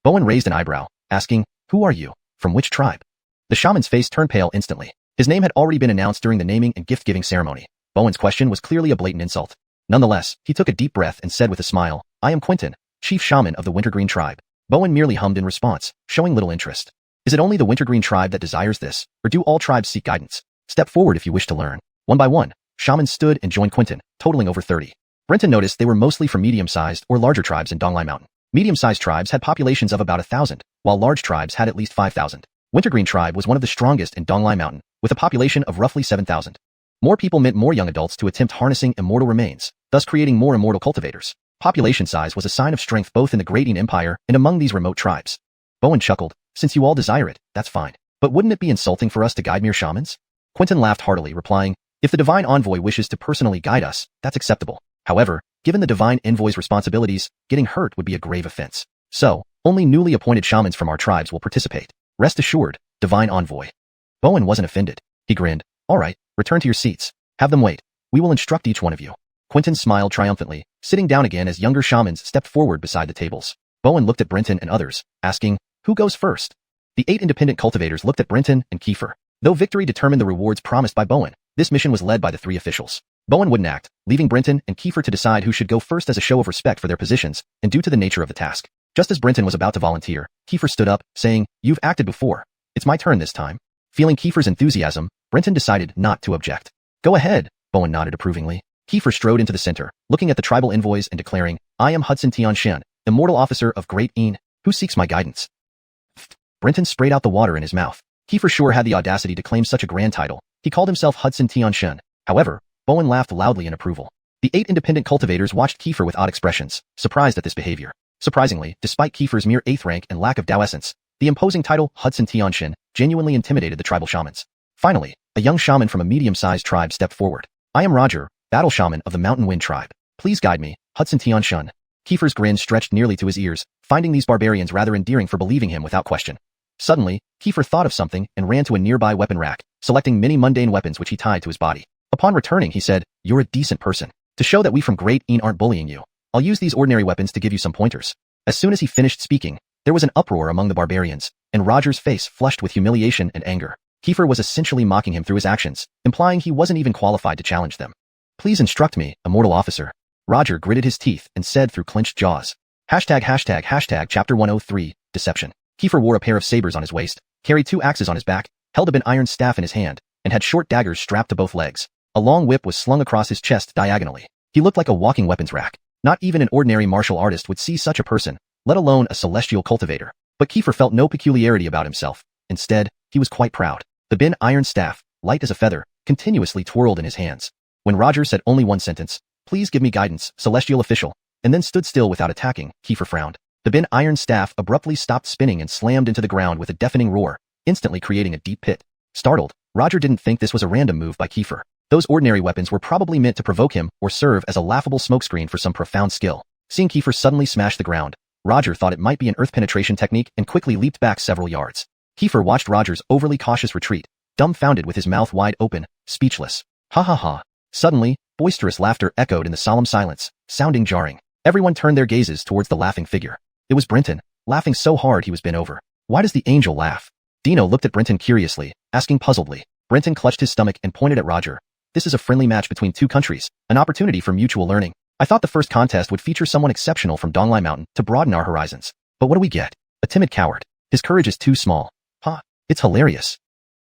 Bowen raised an eyebrow, asking, Who are you? From which tribe? The shaman's face turned pale instantly. His name had already been announced during the naming and gift-giving ceremony. Bowen's question was clearly a blatant insult. Nonetheless, he took a deep breath and said with a smile, I am Quentin, chief shaman of the Wintergreen tribe. Bowen merely hummed in response, showing little interest. Is it only the Wintergreen tribe that desires this, or do all tribes seek guidance? Step forward if you wish to learn. One by one, shamans stood and joined Quentin, totaling over 30. Brenton noticed they were mostly from medium-sized or larger tribes in Donglai Mountain. Medium-sized tribes had populations of about 1,000, while large tribes had at least 5,000. Wintergreen tribe was one of the strongest in Donglai Mountain, with a population of roughly 7,000. More people meant more young adults to attempt harnessing immortal remains, thus creating more immortal cultivators. Population size was a sign of strength both in the Great Yin Empire and among these remote tribes. Bowen chuckled, Since you all desire it, that's fine. But wouldn't it be insulting for us to guide mere shamans? Quentin laughed heartily, replying, If the divine envoy wishes to personally guide us, that's acceptable. However, given the divine envoy's responsibilities, getting hurt would be a grave offense. So, only newly appointed shamans from our tribes will participate. Rest assured, divine envoy. Bowen wasn't offended. He grinned, All right, Return to your seats. Have them wait. We will instruct each one of you. Quentin smiled triumphantly, sitting down again as younger shamans stepped forward beside the tables. Bowen looked at Brenton and others, asking, who goes first? The 8 independent cultivators looked at Brenton and Kiefer. Though victory determined the rewards promised by Bowen, this mission was led by the 3 officials. Bowen wouldn't act, leaving Brenton and Kiefer to decide who should go first as a show of respect for their positions and due to the nature of the task. Just as Brenton was about to volunteer, Kiefer stood up, saying, you've acted before. It's my turn this time. Feeling Kiefer's enthusiasm, Brenton decided not to object. Go ahead, Bowen nodded approvingly. Kiefer strode into the center, looking at the tribal envoys and declaring, I am Hudson Tianshan, Immortal Officer of Great Een, who seeks my guidance. Brenton sprayed out the water in his mouth. Kiefer sure had the audacity to claim such a grand title. He called himself Hudson Tianshan. However, Bowen laughed loudly in approval. The 8 independent cultivators watched Kiefer with odd expressions, surprised at this behavior. Surprisingly, despite Kiefer's mere 8th rank and lack of Dao essence, the imposing title Hudson Tianshan genuinely intimidated the tribal shamans. Finally, a young shaman from a medium-sized tribe stepped forward. I am Roger, battle shaman of the Mountain Wind tribe. Please guide me, Hudson Tianshan. Kiefer's grin stretched nearly to his ears, finding these barbarians rather endearing for believing him without question. Suddenly, Kiefer thought of something and ran to a nearby weapon rack, selecting many mundane weapons which he tied to his body. Upon returning, he said, you're a decent person. To show that we from Great Een aren't bullying you, I'll use these ordinary weapons to give you some pointers. As soon as he finished speaking, there was an uproar among the barbarians, and Roger's face flushed with humiliation and anger. Kiefer was essentially mocking him through his actions, implying he wasn't even qualified to challenge them. Please instruct me, Immortal Officer. Roger gritted his teeth and said through clenched jaws. ##### Chapter 103, Deception. Kiefer wore a pair of sabers on his waist, carried 2 axes on his back, held a bent iron staff in his hand, and had short daggers strapped to both legs. A long whip was slung across his chest diagonally. He looked like a walking weapons rack. Not even an ordinary martial artist would see such a person, let alone a celestial cultivator. But Kiefer felt no peculiarity about himself. Instead, he was quite proud. The bent iron staff, light as a feather, continuously twirled in his hands. When Roger said only one sentence, please give me guidance, celestial official, and then stood still without attacking, Kiefer frowned. The bent iron staff abruptly stopped spinning and slammed into the ground with a deafening roar, instantly creating a deep pit. Startled, Roger didn't think this was a random move by Kiefer. Those ordinary weapons were probably meant to provoke him or serve as a laughable smokescreen for some profound skill. Seeing Kiefer suddenly smash the ground, Roger thought it might be an earth penetration technique and quickly leaped back several yards. Kiefer watched Roger's overly cautious retreat, dumbfounded with his mouth wide open, speechless. Ha ha ha. Suddenly, boisterous laughter echoed in the solemn silence, sounding jarring. Everyone turned their gazes towards the laughing figure. It was Brenton, laughing so hard he was bent over. Why does the angel laugh? Dino looked at Brenton curiously, asking puzzledly. Brenton clutched his stomach and pointed at Roger. This is a friendly match between 2 countries, an opportunity for mutual learning. I thought the first contest would feature someone exceptional from Donglai Mountain to broaden our horizons. But what do we get? A timid coward. His courage is too small. Ha! It's hilarious.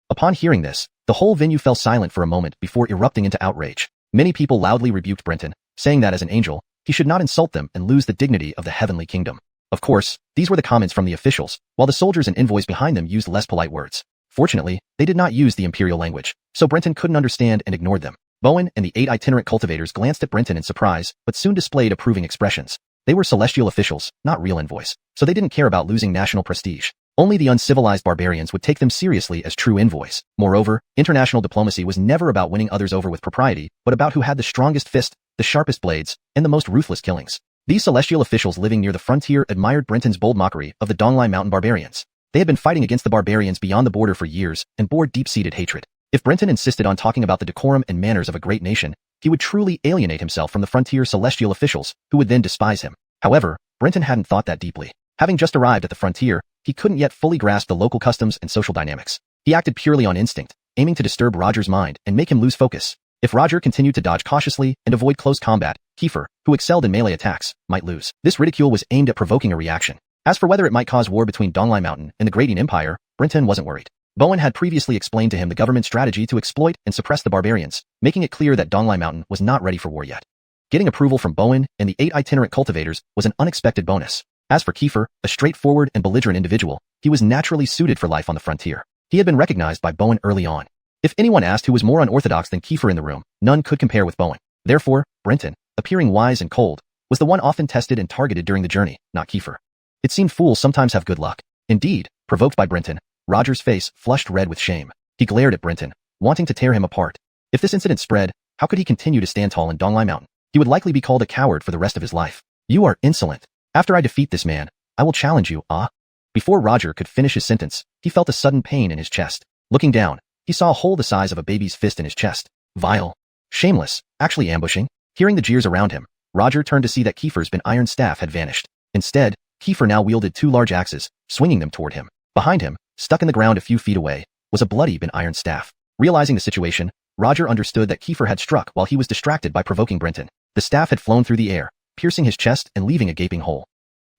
Upon hearing this, the whole venue fell silent for a moment before erupting into outrage. Many people loudly rebuked Brenton, saying that as an angel, he should not insult them and lose the dignity of the heavenly kingdom. Of course, these were the comments from the officials, while the soldiers and envoys behind them used less polite words. Fortunately, they did not use the imperial language, so Brenton couldn't understand and ignored them. Bowen and the 8 itinerant cultivators glanced at Brenton in surprise, but soon displayed approving expressions. They were celestial officials, not real envoys, so they didn't care about losing national prestige. Only the uncivilized barbarians would take them seriously as true envoys. Moreover, international diplomacy was never about winning others over with propriety, but about who had the strongest fist, the sharpest blades, and the most ruthless killings. These celestial officials living near the frontier admired Brenton's bold mockery of the Donglai Mountain barbarians. They had been fighting against the barbarians beyond the border for years and bore deep-seated hatred. If Brenton insisted on talking about the decorum and manners of a great nation, he would truly alienate himself from the frontier celestial officials, who would then despise him. However, Brenton hadn't thought that deeply. Having just arrived at the frontier, he couldn't yet fully grasp the local customs and social dynamics. He acted purely on instinct, aiming to disturb Roger's mind and make him lose focus. If Roger continued to dodge cautiously and avoid close combat, Kiefer, who excelled in melee attacks, might lose. This ridicule was aimed at provoking a reaction. As for whether it might cause war between Donglai Mountain and the Great Een Empire, Brenton wasn't worried. Bowen had previously explained to him the government's strategy to exploit and suppress the barbarians, making it clear that Donglai Mountain was not ready for war yet. Getting approval from Bowen and the 8 itinerant cultivators was an unexpected bonus. As for Kiefer, a straightforward and belligerent individual, he was naturally suited for life on the frontier. He had been recognized by Bowen early on. If anyone asked who was more unorthodox than Kiefer in the room, none could compare with Bowen. Therefore, Brenton, appearing wise and cold, was the one often tested and targeted during the journey, not Kiefer. It seemed fools sometimes have good luck. Indeed, provoked by Brenton, Roger's face flushed red with shame. He glared at Brenton, wanting to tear him apart. If this incident spread, how could he continue to stand tall in Donglai Mountain? He would likely be called a coward for the rest of his life. You are insolent. After I defeat this man, I will challenge you, ah? Before Roger could finish his sentence, he felt a sudden pain in his chest. Looking down, he He saw a hole the size of a baby's fist in his chest. Vile. Shameless. Actually ambushing. Hearing the jeers around him, Roger turned to see that Kiefer's been iron staff had vanished. Instead, Kiefer now wielded 2 large axes, swinging them toward him. Behind him, stuck in the ground a few feet away, was a bloody bin iron staff. Realizing the situation, Roger understood that Kiefer had struck while he was distracted by provoking Brenton. The staff had flown through the air, piercing his chest and leaving a gaping hole.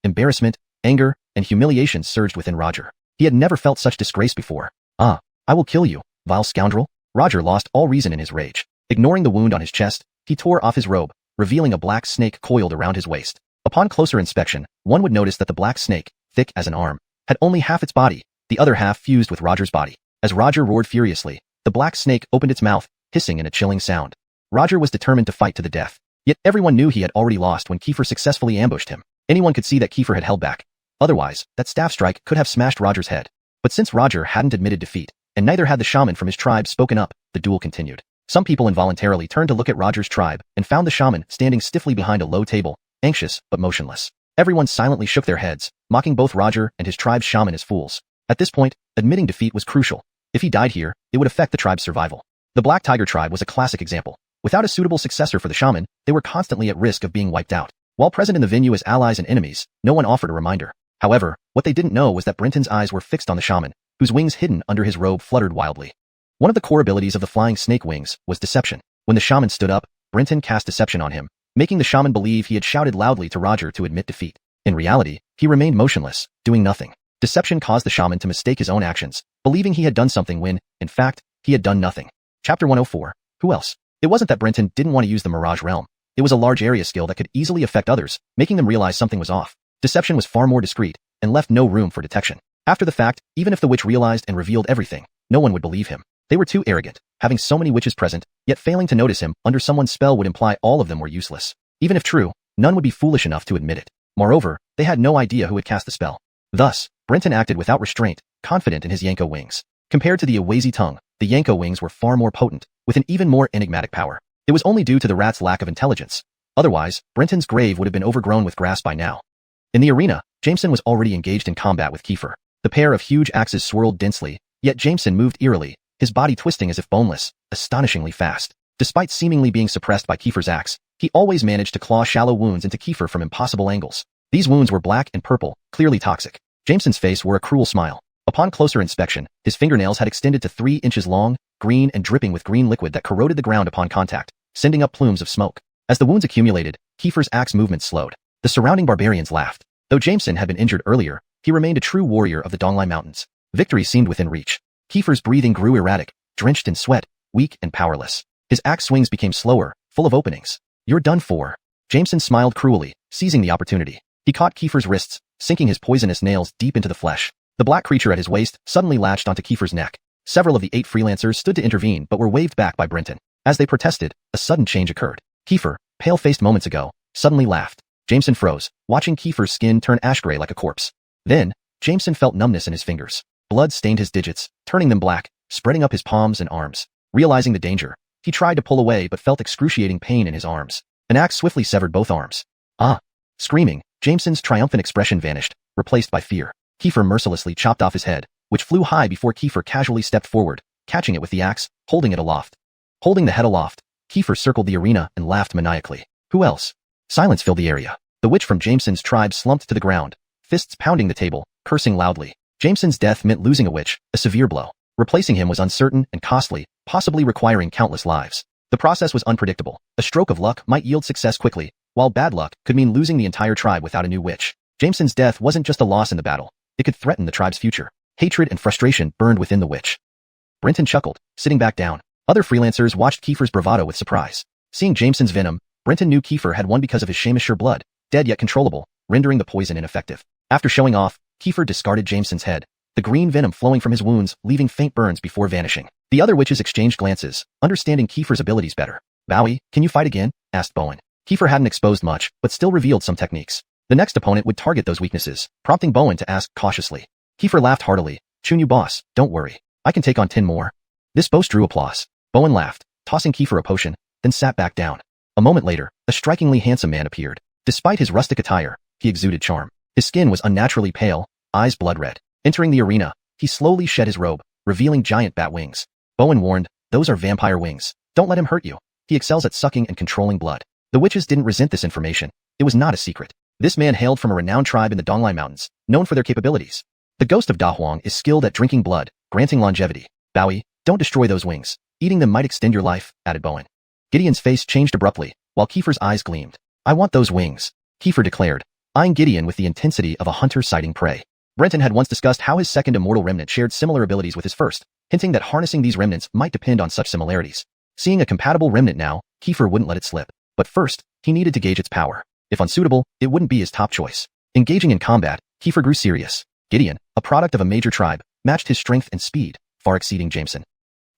Embarrassment, anger, and humiliation surged within Roger. He had never felt such disgrace before. "Ah, I will kill you, vile scoundrel." Roger lost all reason in his rage. Ignoring the wound on his chest, he tore off his robe, revealing a black snake coiled around his waist. Upon closer inspection, one would notice that the black snake, thick as an arm, had only half its body, the other half fused with Roger's body. As Roger roared furiously, the black snake opened its mouth, hissing in a chilling sound. Roger was determined to fight to the death. Yet everyone knew he had already lost when Kiefer successfully ambushed him. Anyone could see that Kiefer had held back. Otherwise, that staff strike could have smashed Roger's head. But since Roger hadn't admitted defeat, and neither had the shaman from his tribe spoken up, the duel continued. Some people involuntarily turned to look at Roger's tribe and found the shaman standing stiffly behind a low table, anxious but motionless. Everyone silently shook their heads, mocking both Roger and his tribe's shaman as fools. At this point, admitting defeat was crucial. If he died here, it would affect the tribe's survival. The Black Tiger tribe was a classic example. Without a suitable successor for the shaman, they were constantly at risk of being wiped out. While present in the venue as allies and enemies, no one offered a reminder. However, what they didn't know was that Brenton's eyes were fixed on the shaman, whose wings hidden under his robe fluttered wildly. One of the core abilities of the flying snake wings was deception. When the shaman stood up, Brenton cast deception on him, making the shaman believe he had shouted loudly to Roger to admit defeat. In reality, he remained motionless, doing nothing. Deception caused the shaman to mistake his own actions, believing he had done something when, in fact, he had done nothing. Chapter 104. Who else? It wasn't that Brenton didn't want to use the Mirage Realm. It was a large area skill that could easily affect others, making them realize something was off. Deception was far more discreet, and left no room for detection. After the fact, even if the witch realized and revealed everything, no one would believe him. They were too arrogant, having so many witches present, yet failing to notice him under someone's spell would imply all of them were useless. Even if true, none would be foolish enough to admit it. Moreover, they had no idea who had cast the spell. Thus, Brenton acted without restraint, confident in his Yanko wings. Compared to the Awazi tongue, the Yanko wings were far more potent, with an even more enigmatic power. It was only due to the rat's lack of intelligence. Otherwise, Brenton's grave would have been overgrown with grass by now. In the arena, Jameson was already engaged in combat with Kiefer. The pair of huge axes swirled densely, yet Jameson moved eerily, his body twisting as if boneless, astonishingly fast. Despite seemingly being suppressed by Kiefer's axe, he always managed to claw shallow wounds into Kiefer from impossible angles. These wounds were black and purple, clearly toxic. Jameson's face wore a cruel smile. Upon closer inspection, his fingernails had extended to 3 inches long, green and dripping with green liquid that corroded the ground upon contact, sending up plumes of smoke. As the wounds accumulated, Kiefer's axe movement slowed. The surrounding barbarians laughed. Though Jameson had been injured earlier, he remained a true warrior of the Donglai Mountains. Victory seemed within reach. Kiefer's breathing grew erratic, drenched in sweat, weak and powerless. His axe swings became slower, full of openings. "You're done for." Jameson smiled cruelly, seizing the opportunity. He caught Kiefer's wrists, sinking his poisonous nails deep into the flesh. The black creature at his waist suddenly latched onto Kiefer's neck. Several of the 8 freelancers stood to intervene but were waved back by Brenton. As they protested, a sudden change occurred. Kiefer, pale-faced moments ago, suddenly laughed. Jameson froze, watching Kiefer's skin turn ash-gray like a corpse. Then, Jameson felt numbness in his fingers. Blood stained his digits, turning them black, spreading up his palms and arms. Realizing the danger, he tried to pull away but felt excruciating pain in his arms. An axe swiftly severed both arms. "Ah!" Screaming, Jameson's triumphant expression vanished, replaced by fear. Kiefer mercilessly chopped off his head, which flew high before Kiefer casually stepped forward, catching it with the axe, holding it aloft. Holding the head aloft, Kiefer circled the arena and laughed maniacally. Who else? Silence filled the area. The witch from Jameson's tribe slumped to the ground, fists pounding the table, cursing loudly. Jameson's death meant losing a witch, a severe blow. Replacing him was uncertain and costly, possibly requiring countless lives. The process was unpredictable. A stroke of luck might yield success quickly, while bad luck could mean losing the entire tribe without a new witch. Jameson's death wasn't just a loss in the battle. It could threaten the tribe's future. Hatred and frustration burned within the witch. Brenton chuckled, sitting back down. Other freelancers watched Kiefer's bravado with surprise. Seeing Jameson's venom, Brenton knew Kiefer had won because of his Shamisher blood, dead yet controllable, rendering the poison ineffective. After showing off, Kiefer discarded Jameson's head, the green venom flowing from his wounds, leaving faint burns before vanishing. The other witches exchanged glances, understanding Kiefer's abilities better. "Bowie, can you fight again?" asked Bowen. Kiefer hadn't exposed much, but still revealed some techniques. The next opponent would target those weaknesses, prompting Bowen to ask cautiously. Kiefer laughed heartily. "Chunyu boss, don't worry. I can take on 10 more." This boast drew applause. Bowen laughed, tossing Kiefer a potion, then sat back down. A moment later, a strikingly handsome man appeared. Despite his rustic attire, he exuded charm. His skin was unnaturally pale, eyes blood red. Entering the arena, he slowly shed his robe, revealing giant bat wings. Bowen warned, those are vampire wings. Don't let him hurt you. He excels at sucking and controlling blood. The witches didn't resent this information. It was not a secret. This man hailed from a renowned tribe in the Donglai Mountains, known for their capabilities. The ghost of Da Huang is skilled at drinking blood, granting longevity. Bowie, don't destroy those wings. Eating them might extend your life, added Bowen. Gideon's face changed abruptly, while Kiefer's eyes gleamed. I want those wings, Kiefer declared, eyeing Gideon with the intensity of a hunter sighting prey. Brenton had once discussed how his second immortal remnant shared similar abilities with his first, hinting that harnessing these remnants might depend on such similarities. Seeing a compatible remnant now, Kiefer wouldn't let it slip. But first, he needed to gauge its power. If unsuitable, it wouldn't be his top choice. Engaging in combat, Kiefer grew serious. Gideon, a product of a major tribe, matched his strength and speed, far exceeding Jameson.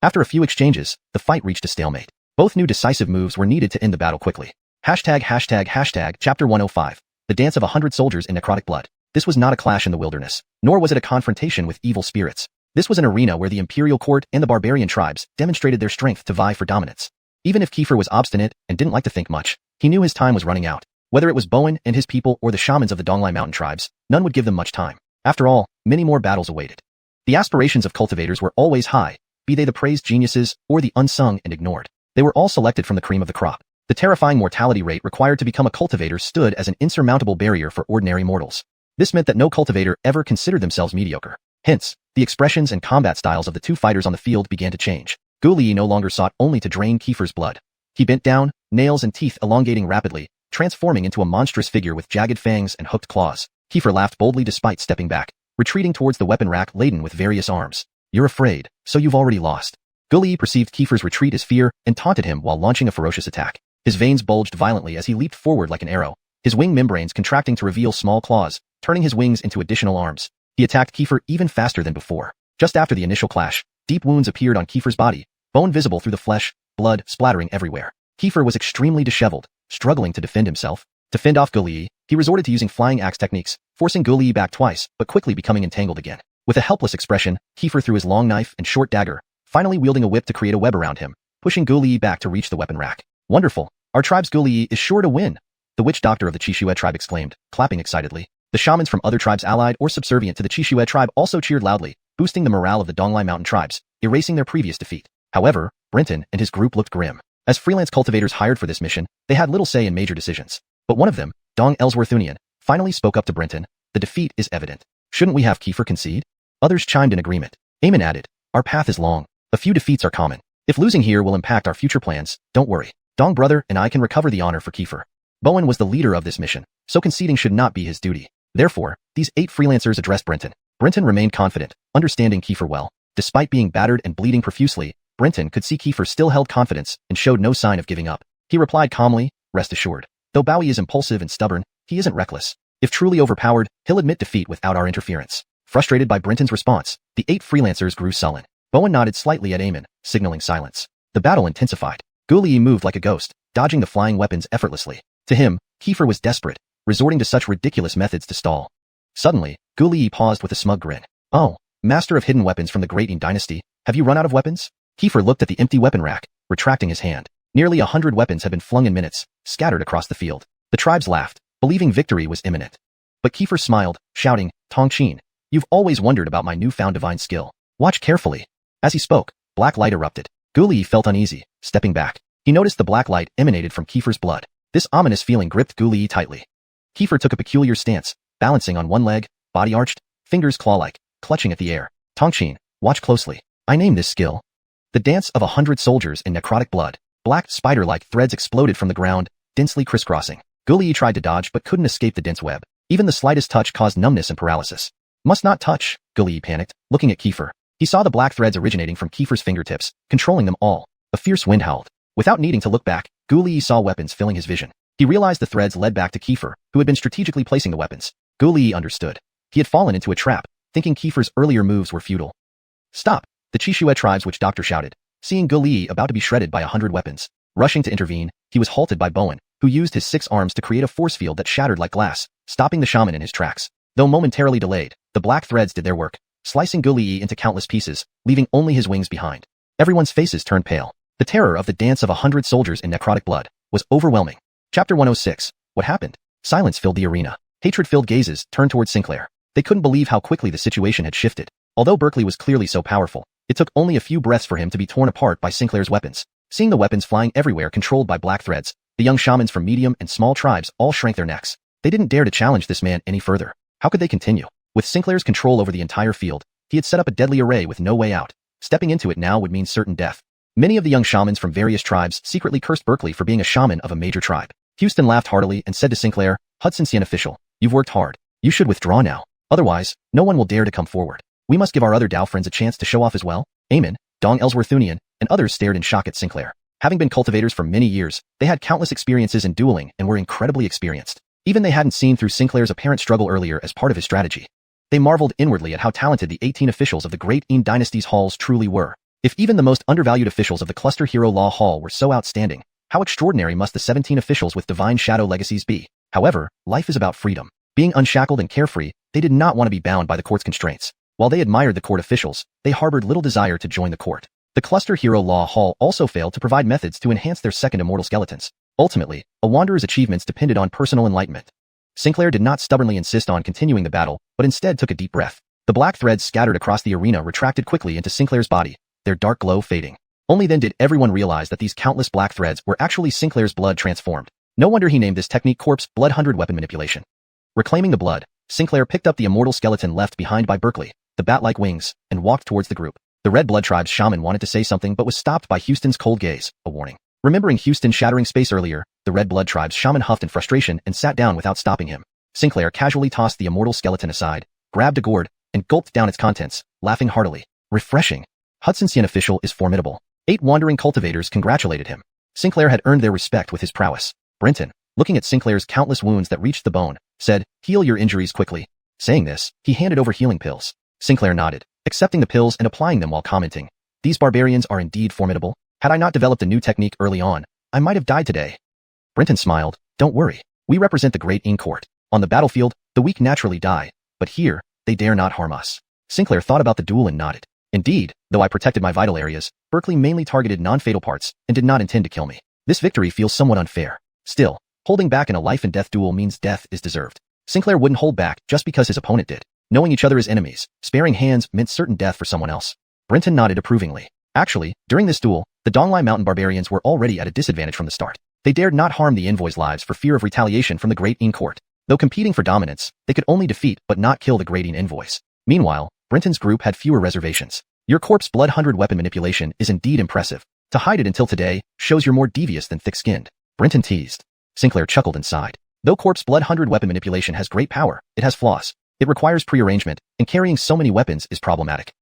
After a few exchanges, the fight reached a stalemate. Both knew decisive moves were needed to end the battle quickly. Chapter 105. The Dance of 100 Soldiers in Necrotic Blood. This was not a clash in the wilderness, nor was it a confrontation with evil spirits. This was an arena where the imperial court and the barbarian tribes demonstrated their strength to vie for dominance. Even if Kiefer was obstinate and didn't like to think much, he knew his time was running out. Whether it was Bowen and his people or the shamans of the Donglai Mountain tribes, none would give them much time. After all, many more battles awaited. The aspirations of cultivators were always high, be they the praised geniuses or the unsung and ignored. They were all selected from the cream of the crop. The terrifying mortality rate required to become a cultivator stood as an insurmountable barrier for ordinary mortals. This meant that no cultivator ever considered themselves mediocre. Hence, the expressions and combat styles of the two fighters on the field began to change. Gu Li no longer sought only to drain Kiefer's blood. He bent down, nails and teeth elongating rapidly, transforming into a monstrous figure with jagged fangs and hooked claws. Kiefer laughed boldly despite stepping back, retreating towards the weapon rack laden with various arms. You're afraid, so you've already lost. Gu Li perceived Kiefer's retreat as fear and taunted him while launching a ferocious attack. His veins bulged violently as he leaped forward like an arrow, his wing membranes contracting to reveal small claws, turning his wings into additional arms. He attacked Kiefer even faster than before. Just after the initial clash, deep wounds appeared on Kiefer's body, bone visible through the flesh, blood splattering everywhere. Kiefer was extremely disheveled, struggling to defend himself. To fend off Gu Li, he resorted to using flying axe techniques, forcing Gu Li back twice, but quickly becoming entangled again. With a helpless expression, Kiefer threw his long knife and short dagger, finally wielding a whip to create a web around him, pushing Gu Li back to reach the weapon rack. Wonderful! Our tribe's Gu Li is sure to win! The witch doctor of the Xiuxian tribe exclaimed, clapping excitedly. The shamans from other tribes allied or subservient to the Xiuxian tribe also cheered loudly, boosting the morale of the Donglai Mountain tribes, erasing their previous defeat. However, Brenton and his group looked grim. As freelance cultivators hired for this mission, they had little say in major decisions. But one of them, Dong Ellsworthunian, finally spoke up to Brenton. The defeat is evident. Shouldn't we have Kiefer concede? Others chimed in agreement. Eamon added, our path is long. A few defeats are common. If losing here will impact our future plans, don't worry. Dong brother and I can recover the honor for Kiefer. Bowen was the leader of this mission, so conceding should not be his duty. Therefore, these 8 freelancers addressed Brenton. Brenton remained confident, understanding Kiefer well. Despite being battered and bleeding profusely, Brenton could see Kiefer still held confidence and showed no sign of giving up. He replied calmly, rest assured. Though Bowie is impulsive and stubborn, he isn't reckless. If truly overpowered, he'll admit defeat without our interference. Frustrated by Brenton's response, the 8 freelancers grew sullen. Bowen nodded slightly at Eamon, signaling silence. The battle intensified. Gu Li moved like a ghost, dodging the flying weapons effortlessly. To him, Kiefer was desperate, resorting to such ridiculous methods to stall. Suddenly, Gu Li paused with a smug grin. Oh, master of hidden weapons from the Great Yin dynasty, have you run out of weapons? Kiefer looked at the empty weapon rack, retracting his hand. Nearly 100 weapons had been flung in minutes, scattered across the field. The tribes laughed, believing victory was imminent. But Kiefer smiled, shouting, Tongqin, you've always wondered about my newfound divine skill. Watch carefully. As he spoke, black light erupted. Gu Li felt uneasy, stepping back. He noticed the black light emanated from Kiefer's blood. This ominous feeling gripped Gu Li tightly. Kiefer took a peculiar stance, balancing on one leg, body arched, fingers claw-like, clutching at the air. Tongqin, watch closely. I name this skill the Dance of 100 Soldiers in Necrotic Blood. Black spider-like threads exploded from the ground, densely crisscrossing. Gu Li tried to dodge but couldn't escape the dense web. Even the slightest touch caused numbness and paralysis. Must not touch, Gu Li panicked, looking at Kiefer. He saw the black threads originating from Kiefer's fingertips, controlling them all. A fierce wind howled. Without needing to look back, Gu Li saw weapons filling his vision. He realized the threads led back to Kiefer, who had been strategically placing the weapons. Gu Li understood. He had fallen into a trap, thinking Kiefer's earlier moves were futile. Stop! The Xiuxian tribe's witch doctor shouted, seeing Gu Li about to be shredded by 100 weapons. Rushing to intervene, he was halted by Bowen, who used his 6 arms to create a force field that shattered like glass, stopping the shaman in his tracks. Though momentarily delayed, the black threads did their work, slicing Gu Li into countless pieces, leaving only his wings behind. Everyone's faces turned pale. The terror of the Dance of 100 Soldiers in Necrotic Blood was overwhelming. Chapter 106. What happened? Silence filled the arena. Hatred-filled gazes turned towards Sinclair. They couldn't believe how quickly the situation had shifted. Although Berkeley was clearly so powerful, It took only a few breaths for him to be torn apart by Sinclair's weapons. Seeing the weapons flying everywhere controlled by black threads, the young shamans from medium and small tribes all shrank their necks. They didn't dare to challenge this man any further. How could they continue? With Sinclair's control over the entire field, he had set up a deadly array with no way out. Stepping into it now would mean certain death. Many of the young shamans from various tribes secretly cursed Berkeley for being a shaman of a major tribe. Houston laughed heartily and said to Sinclair, "Xiuxian official, you've worked hard. You should withdraw now. Otherwise, no one will dare to come forward. We must give our other Dao friends a chance to show off as well." Eamon, Dong Ellsworthunian, and others stared in shock at Sinclair. Having been cultivators for many years, they had countless experiences in dueling and were incredibly experienced. Even they hadn't seen through Sinclair's apparent struggle earlier as part of his strategy. They marveled inwardly at how talented the 18 officials of the Great Yin Dynasty's halls truly were. If even the most undervalued officials of the Cluster Hero Law Hall were so outstanding, how extraordinary must the 17 officials with Divine Shadow legacies be? However, life is about freedom. Being unshackled and carefree, they did not want to be bound by the court's constraints. While they admired the court officials, they harbored little desire to join the court. The Cluster Hero Law Hall also failed to provide methods to enhance their second immortal skeletons. Ultimately, a wanderer's achievements depended on personal enlightenment. Sinclair did not stubbornly insist on continuing the battle, but instead took a deep breath. The black threads scattered across the arena retracted quickly into Sinclair's body, their dark glow fading. Only then did everyone realize that these countless black threads were actually Sinclair's blood transformed. No wonder he named this technique Corpse Blood 100 Weapon Manipulation. Reclaiming the blood, Sinclair picked up the immortal skeleton left behind by Berkeley, the bat-like wings, and walked towards the group. The Red Blood Tribe's shaman wanted to say something but was stopped by Houston's cold gaze, a warning. Remembering Houston shattering space earlier, the Red Blood Tribe's shaman huffed in frustration and sat down without stopping him. Sinclair casually tossed the immortal skeleton aside, grabbed a gourd, and gulped down its contents, laughing heartily. Refreshing. Xiuxian official is formidable. 8 wandering cultivators congratulated him. Sinclair had earned their respect with his prowess. Brenton, looking at Sinclair's countless wounds that reached the bone, said, "Heal your injuries quickly." Saying this, he handed over healing pills. Sinclair nodded, accepting the pills and applying them while commenting, "These barbarians are indeed formidable. Had I not developed a new technique early on, I might have died today." Brenton smiled, "Don't worry. We represent the Great Yin Court. On the battlefield, the weak naturally die, but here, they dare not harm us." Sinclair thought about the duel and nodded. "Indeed, though I protected my vital areas, Berkeley mainly targeted non-fatal parts and did not intend to kill me. This victory feels somewhat unfair. Still, holding back in a life and death duel means death is deserved." Sinclair wouldn't hold back just because his opponent did. Knowing each other as enemies, sparing hands meant certain death for someone else. Brenton nodded approvingly. Actually, during this duel, the Donglai Mountain barbarians were already at a disadvantage from the start. They dared not harm the envoys' lives for fear of retaliation from the Great Yin Court. Though competing for dominance, they could only defeat but not kill the Great Yin envoys. Meanwhile, Brenton's group had fewer reservations. "Your Corpse Blood 100 weapon manipulation is indeed impressive. To hide it until today shows you're more devious than thick-skinned," Brenton teased. Sinclair chuckled and sighed. Though Corpse Blood 100 weapon manipulation has great power, it has flaws. It requires prearrangement, and carrying so many weapons is problematic.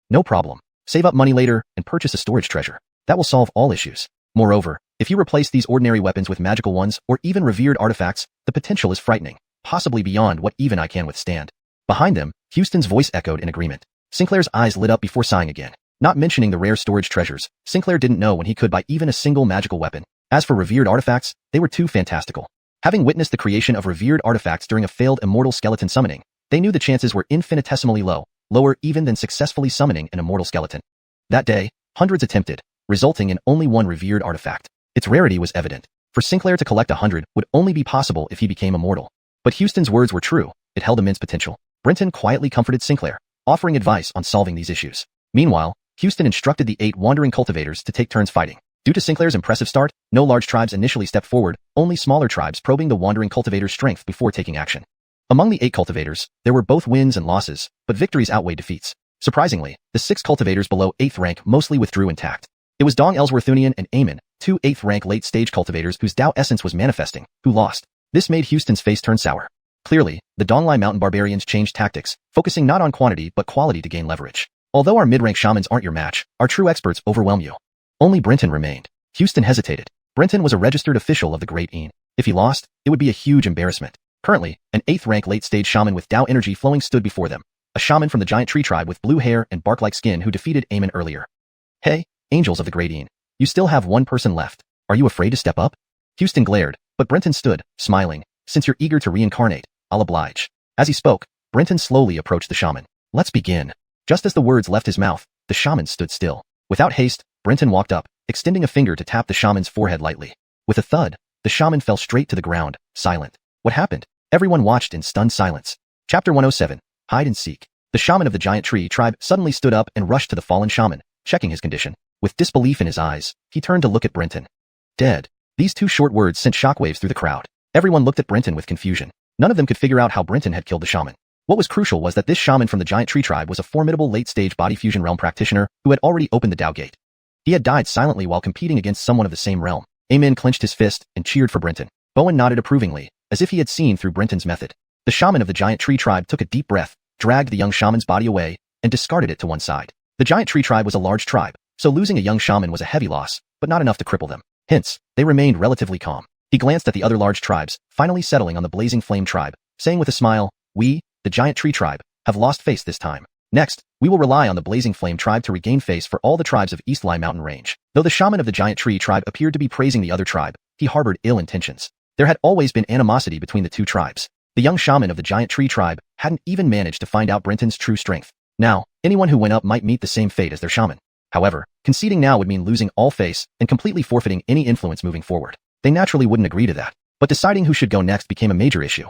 "No problem. Save up money later and purchase a storage treasure. That will solve all issues. Moreover, if you replace these ordinary weapons with magical ones or even revered artifacts, the potential is frightening, possibly beyond what even I can withstand." Behind them, Houston's voice echoed in agreement. Sinclair's eyes lit up before sighing again. Not mentioning the rare storage treasures, Sinclair didn't know when he could buy even a single magical weapon. As for revered artifacts, they were too fantastical. Having witnessed the creation of revered artifacts during a failed immortal skeleton summoning, they knew the chances were infinitesimally low, lower even than successfully summoning an immortal skeleton. That day, hundreds attempted, resulting in only one revered artifact. Its rarity was evident. For Sinclair to collect 100 would only be possible if he became immortal. But Houston's words were true. It held immense potential. Brenton quietly comforted Sinclair, offering advice on solving these issues. Meanwhile, Houston instructed the 8 wandering cultivators to take turns fighting. Due to Sinclair's impressive start, no large tribes initially stepped forward, only smaller tribes probing the wandering cultivators' strength before taking action. Among the 8 cultivators, there were both wins and losses, but victories outweighed defeats. Surprisingly, the 6 cultivators below 8th rank mostly withdrew intact. It was Dong Ellsworthunian and Eamon, 2 8th rank late-stage cultivators whose Dao essence was manifesting, who lost. This made Houston's face turn sour. Clearly, the Donglai Mountain barbarians changed tactics, focusing not on quantity but quality to gain leverage. Although our mid-rank shamans aren't your match, our true experts overwhelm you. Only Brenton remained. Houston hesitated. Brenton was a registered official of the Great Yin. If he lost, it would be a huge embarrassment. Currently, an 8th rank late-stage shaman with Dao energy flowing stood before them. A shaman from the giant tree tribe with blue hair and bark-like skin who defeated Eamon earlier. "Hey, angels of the Great Yin. You still have one person left. Are you afraid to step up?" Houston glared, but Brenton stood, smiling. "Since you're eager to reincarnate, I'll oblige." As he spoke, Brenton slowly approached the shaman. "Let's begin." Just as the words left his mouth, the shaman stood still. Without haste, Brenton walked up, extending a finger to tap the shaman's forehead lightly. With a thud, the shaman fell straight to the ground, silent. What happened? Everyone watched in stunned silence. Chapter 107, Hide and Seek. The shaman of the giant tree tribe suddenly stood up and rushed to the fallen shaman, checking his condition. With disbelief in his eyes, he turned to look at Brenton. Dead. These two short words sent shockwaves through the crowd. Everyone looked at Brenton with confusion. None of them could figure out how Brenton had killed the shaman. What was crucial was that this shaman from the giant tree tribe was a formidable late-stage body fusion realm practitioner who had already opened the Dao Gate. He had died silently while competing against someone of the same realm. Amin clenched his fist and cheered for Brenton. Bowen nodded approvingly, as if he had seen through Brenton's method. The shaman of the giant tree tribe took a deep breath, dragged the young shaman's body away, and discarded it to one side. The giant tree tribe was a large tribe, so losing a young shaman was a heavy loss, but not enough to cripple them. Hence, they remained relatively calm. He glanced at the other large tribes, finally settling on the blazing flame tribe, saying with a smile, "We, the giant tree tribe, have lost face this time. Next, we will rely on the blazing flame tribe to regain face for all the tribes of East Lai Mountain Range." Though the shaman of the giant tree tribe appeared to be praising the other tribe, he harbored ill intentions. There had always been animosity between the two tribes. The young shaman of the giant tree tribe hadn't even managed to find out Brenton's true strength. Now, anyone who went up might meet the same fate as their shaman. However, conceding now would mean losing all face and completely forfeiting any influence moving forward. They naturally wouldn't agree to that. But deciding who should go next became a major issue.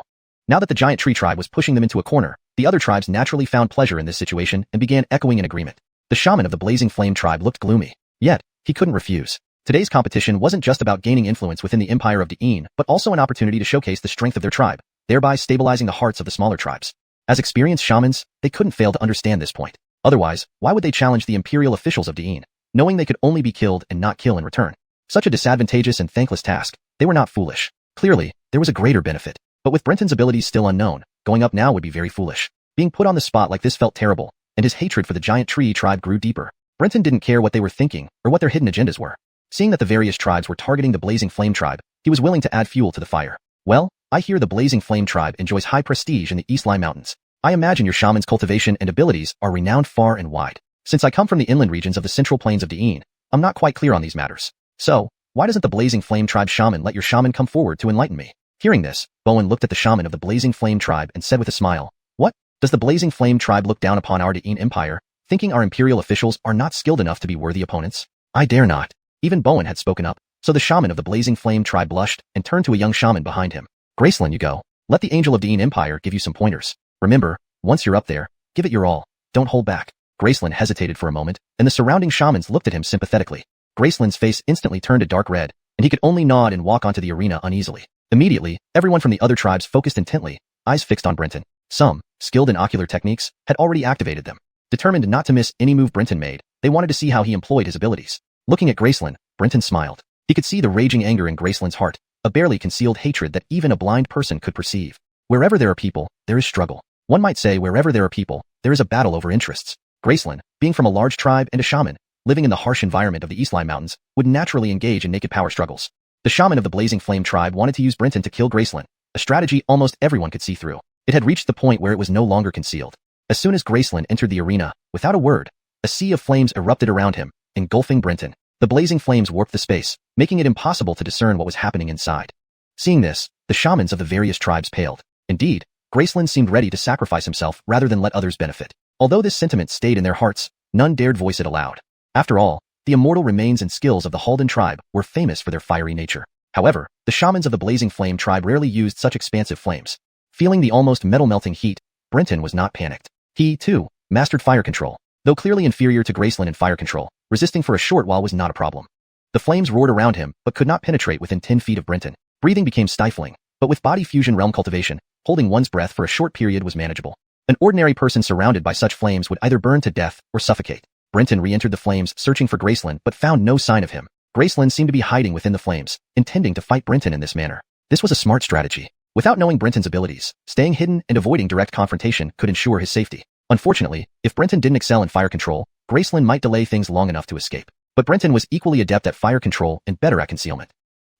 Now that the giant tree tribe was pushing them into a corner, the other tribes naturally found pleasure in this situation and began echoing in agreement. The shaman of the blazing flame tribe looked gloomy. Yet, he couldn't refuse. Today's competition wasn't just about gaining influence within the empire of De'in, but also an opportunity to showcase the strength of their tribe, thereby stabilizing the hearts of the smaller tribes. As experienced shamans, they couldn't fail to understand this point. Otherwise, why would they challenge the imperial officials of De'in, knowing they could only be killed and not kill in return? Such a disadvantageous and thankless task, they were not foolish. Clearly, there was a greater benefit. But with Brenton's abilities still unknown, going up now would be very foolish. Being put on the spot like this felt terrible, and his hatred for the giant tree tribe grew deeper. Brenton didn't care what they were thinking or what their hidden agendas were. Seeing that the various tribes were targeting the blazing flame tribe, he was willing to add fuel to the fire. "Well, I hear the blazing flame tribe enjoys high prestige in the East Lai Mountains. I imagine your shaman's cultivation and abilities are renowned far and wide. Since I come from the inland regions of the central plains of De'in, I'm not quite clear on these matters. So, why doesn't the blazing flame tribe shaman let your shaman come forward to enlighten me?" Hearing this, Bowen looked at the shaman of the blazing flame tribe and said with a smile, "What? Does the blazing flame tribe look down upon our De'in empire, thinking our imperial officials are not skilled enough to be worthy opponents? I dare not." Even Bowen had spoken up, so the shaman of the blazing flame tribe blushed and turned to a young shaman behind him. "Gracelyn, you go. Let the angel of De'in empire give you some pointers. Remember, once you're up there, give it your all. Don't hold back." Gracelyn hesitated for a moment, and the surrounding shamans looked at him sympathetically. Gracelyn's face instantly turned a dark red, and he could only nod and walk onto the arena uneasily. Immediately, everyone from the other tribes focused intently, eyes fixed on Brenton. Some, skilled in ocular techniques, had already activated them. Determined not to miss any move Brenton made, they wanted to see how he employed his abilities. Looking at Gracelyn, Brenton smiled. He could see the raging anger in Gracelyn's heart, a barely concealed hatred that even a blind person could perceive. Wherever there are people, there is struggle. One might say wherever there are people, there is a battle over interests. Gracelyn, being from a large tribe and a shaman, living in the harsh environment of the East Lai Mountains, would naturally engage in naked power struggles. The shaman of the blazing flame tribe wanted to use Brenton to kill Gracelyn, a strategy almost everyone could see through. It had reached the point where it was no longer concealed. As soon as Gracelyn entered the arena, without a word, a sea of flames erupted around him, engulfing Brenton. The blazing flames warped the space, making it impossible to discern what was happening inside. Seeing this, the shamans of the various tribes paled. Indeed, Gracelyn seemed ready to sacrifice himself rather than let others benefit. Although this sentiment stayed in their hearts, none dared voice it aloud. After all, the immortal remains and skills of the Haldan tribe were famous for their fiery nature. However, the shamans of the blazing flame tribe rarely used such expansive flames. Feeling the almost metal-melting heat, Brenton was not panicked. He, too, mastered fire control. Though clearly inferior to Gracelyn in fire control, resisting for a short while was not a problem. The flames roared around him, but could not penetrate within 10 feet of Brenton. Breathing became stifling, but with body fusion realm cultivation, holding one's breath for a short period was manageable. An ordinary person surrounded by such flames would either burn to death or suffocate. Brenton re-entered the flames, searching for Gracelyn, but found no sign of him. Gracelyn seemed to be hiding within the flames, intending to fight Brenton in this manner. This was a smart strategy. Without knowing Brenton's abilities, staying hidden and avoiding direct confrontation could ensure his safety. Unfortunately, if Brenton didn't excel in fire control, Gracelyn might delay things long enough to escape. But Brenton was equally adept at fire control and better at concealment.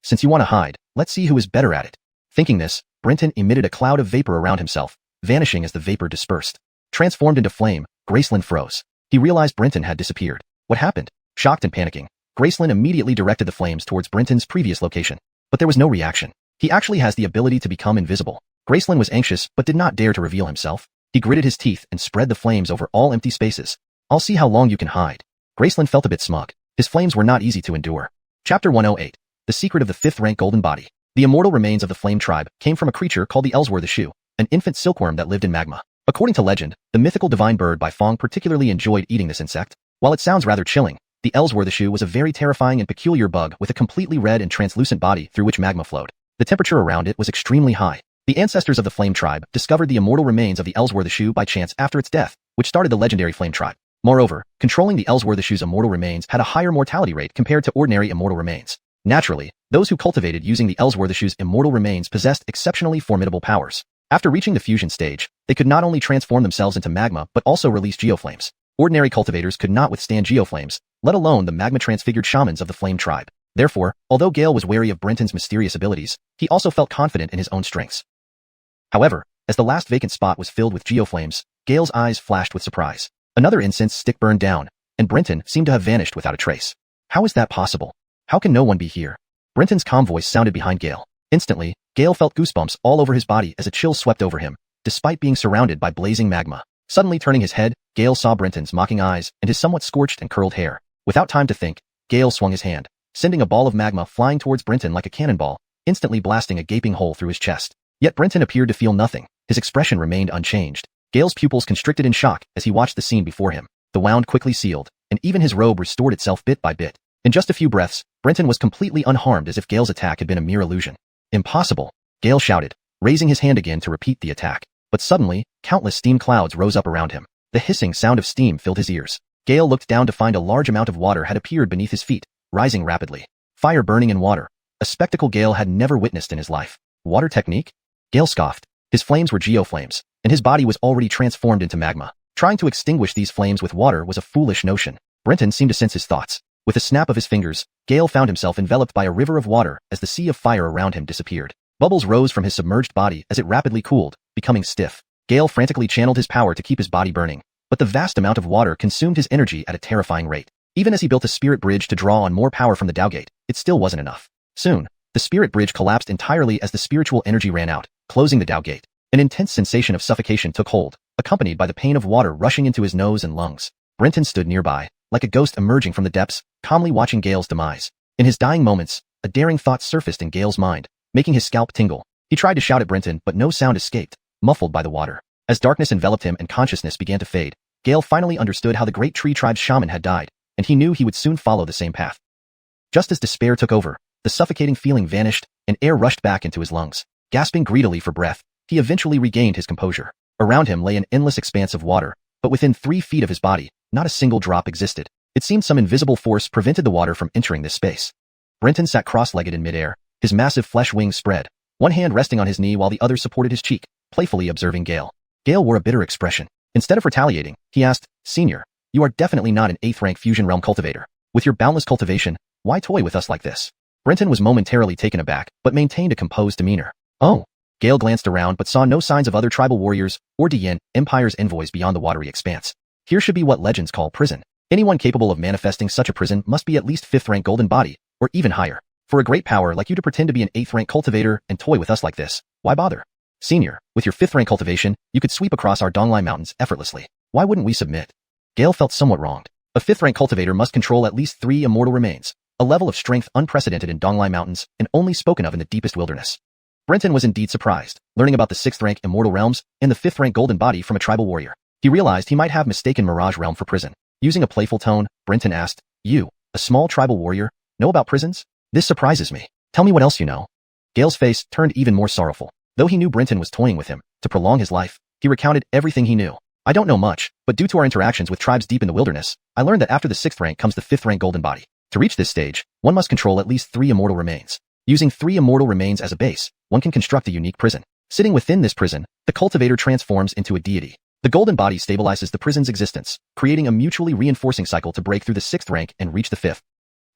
Since you want to hide, let's see who is better at it. Thinking this, Brenton emitted a cloud of vapor around himself, vanishing as the vapor dispersed. Transformed into flame, Gracelyn froze. He realized Brenton had disappeared. What happened? Shocked and panicking, Gracelyn immediately directed the flames towards Brenton's previous location. But there was no reaction. He actually has the ability to become invisible. Gracelyn was anxious but did not dare to reveal himself. He gritted his teeth and spread the flames over all empty spaces. "I'll see how long you can hide." Gracelyn felt a bit smug. His flames were not easy to endure. Chapter 108. The Secret of the 5th Rank Golden Body. The immortal remains of the flame tribe came from a creature called the Ellsworth Shu, an infant silkworm that lived in magma. According to legend, the mythical divine bird by Fong particularly enjoyed eating this insect. While it sounds rather chilling, the xiuxian was a very terrifying and peculiar bug with a completely red and translucent body through which magma flowed. The temperature around it was extremely high. The ancestors of the Flame Tribe discovered the immortal remains of the xiuxian by chance after its death, which started the legendary Flame Tribe. Moreover, controlling the xiuxian's immortal remains had a higher mortality rate compared to ordinary immortal remains. Naturally, those who cultivated using the xiuxian's immortal remains possessed exceptionally formidable powers. After reaching the fusion stage, they could not only transform themselves into magma but also release geoflames. Ordinary cultivators could not withstand geoflames, let alone the magma-transfigured shamans of the Flame Tribe. Therefore, although Gale was wary of Brenton's mysterious abilities, he also felt confident in his own strengths. However, as the last vacant spot was filled with geoflames, Gale's eyes flashed with surprise. Another incense stick burned down, and Brenton seemed to have vanished without a trace. How is that possible? How can no one be here? Brenton's calm voice sounded behind Gale. Instantly, Gale felt goosebumps all over his body as a chill swept over him, despite being surrounded by blazing magma. Suddenly turning his head, Gale saw Brenton's mocking eyes and his somewhat scorched and curled hair. Without time to think, Gale swung his hand, sending a ball of magma flying towards Brenton like a cannonball, instantly blasting a gaping hole through his chest. Yet Brenton appeared to feel nothing. His expression remained unchanged. Gale's pupils constricted in shock as he watched the scene before him. The wound quickly sealed, and even his robe restored itself bit by bit. In just a few breaths, Brenton was completely unharmed as if Gale's attack had been a mere illusion. Impossible! Gale shouted, raising his hand again to repeat the attack. But suddenly, countless steam clouds rose up around him. The hissing sound of steam filled his ears. Gale looked down to find a large amount of water had appeared beneath his feet, rising rapidly. Fire burning in water, a spectacle Gale had never witnessed in his life. Water technique? Gale scoffed. His flames were geoflames, and his body was already transformed into magma. Trying to extinguish these flames with water was a foolish notion. Brenton seemed to sense his thoughts. With a snap of his fingers, Gale found himself enveloped by a river of water as the sea of fire around him disappeared. Bubbles rose from his submerged body as it rapidly cooled, becoming stiff. Gale frantically channeled his power to keep his body burning, but the vast amount of water consumed his energy at a terrifying rate. Even as he built a spirit bridge to draw on more power from the Dowgate, it still wasn't enough. Soon, the spirit bridge collapsed entirely as the spiritual energy ran out, closing the Dowgate. An intense sensation of suffocation took hold, accompanied by the pain of water rushing into his nose and lungs. Brenton stood nearby, like a ghost emerging from the depths, calmly watching Gale's demise. In his dying moments, a daring thought surfaced in Gale's mind, making his scalp tingle. He tried to shout at Brenton, but no sound escaped, muffled by the water. As darkness enveloped him and consciousness began to fade, Gale finally understood how the great tree tribe's shaman had died, and he knew he would soon follow the same path. Just as despair took over, the suffocating feeling vanished, and air rushed back into his lungs. Gasping greedily for breath, he eventually regained his composure. Around him lay an endless expanse of water, but within 3 feet of his body, not a single drop existed. It seemed some invisible force prevented the water from entering this space. Brenton sat cross-legged in midair, his massive flesh wings spread, one hand resting on his knee while the other supported his cheek, playfully observing Gale. Gale wore a bitter expression. Instead of retaliating, he asked, "Senior, you are definitely not an 8th-rank fusion realm cultivator. With your boundless cultivation, why toy with us like this?" Brenton was momentarily taken aback, but maintained a composed demeanor. "Oh." Gale glanced around but saw no signs of other tribal warriors or Dian Empire's envoys beyond the watery expanse. Here should be what legends call prison. Anyone capable of manifesting such a prison must be at least 5th-rank golden body, or even higher. For a great power like you to pretend to be an 8th-rank cultivator and toy with us like this, why bother? Senior, with your 5th-rank cultivation, you could sweep across our Donglai Mountains effortlessly. Why wouldn't we submit? Gale felt somewhat wronged. A 5th-rank cultivator must control at least 3 immortal remains, a level of strength unprecedented in Donglai Mountains and only spoken of in the deepest wilderness. Brenton was indeed surprised, learning about the 6th-rank immortal realms and the 5th-rank golden body from a tribal warrior. He realized he might have mistaken Mirage Realm for prison. Using a playful tone, Brenton asked, "You, a small tribal warrior, know about prisons? This surprises me. Tell me what else you know." Gale's face turned even more sorrowful. Though he knew Brenton was toying with him to prolong his life, he recounted everything he knew. "I don't know much, but due to our interactions with tribes deep in the wilderness, I learned that after the 6th rank comes the 5th-rank golden body. To reach this stage, one must control at least 3 immortal remains. Using 3 immortal remains as a base, one can construct a unique prison. Sitting within this prison, the cultivator transforms into a deity. The golden body stabilizes the prison's existence, creating a mutually reinforcing cycle to break through the 6th rank and reach the 5th.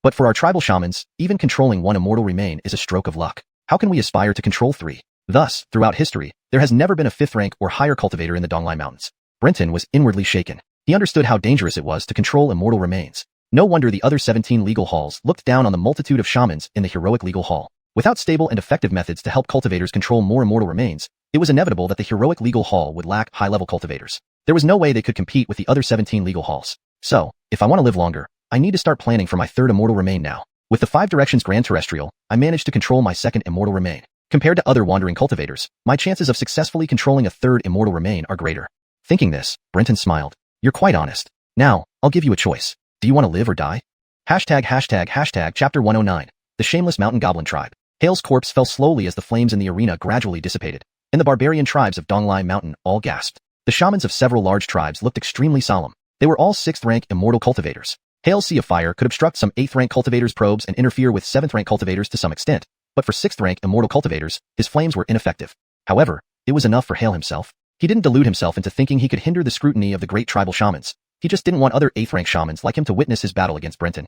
But for our tribal shamans, even controlling 1 immortal remain is a stroke of luck. How can we aspire to control 3? Thus, throughout history, there has never been a 5th rank or higher cultivator in the Donglai Mountains. Brenton was inwardly shaken. He understood how dangerous it was to control immortal remains. No wonder the other 17 legal halls looked down on the multitude of shamans in the heroic legal hall. Without stable and effective methods to help cultivators control more immortal remains, it was inevitable that the heroic legal hall would lack high-level cultivators. There was no way they could compete with the other 17 legal halls. So, if I want to live longer, I need to start planning for my 3rd immortal remain now. With the 5 Directions Grand Terrestrial, I managed to control my 2nd immortal remain. Compared to other wandering cultivators, my chances of successfully controlling a 3rd immortal remain are greater. Thinking this, Brenton smiled. You're quite honest. Now, I'll give you a choice. Do you want to live or die? ##### Chapter 109. The Shameless Mountain Goblin Tribe. Hale's corpse fell slowly as the flames in the arena gradually dissipated, and the barbarian tribes of Donglai Mountain all gasped. The shamans of several large tribes looked extremely solemn. They were all 6th-rank immortal cultivators. Hale's Sea of Fire could obstruct some 8th-rank cultivators' probes and interfere with 7th-rank cultivators to some extent, but for 6th-rank immortal cultivators, his flames were ineffective. However, it was enough for Hale himself. He didn't delude himself into thinking he could hinder the scrutiny of the great tribal shamans. He just didn't want other 8th-rank shamans like him to witness his battle against Brenton.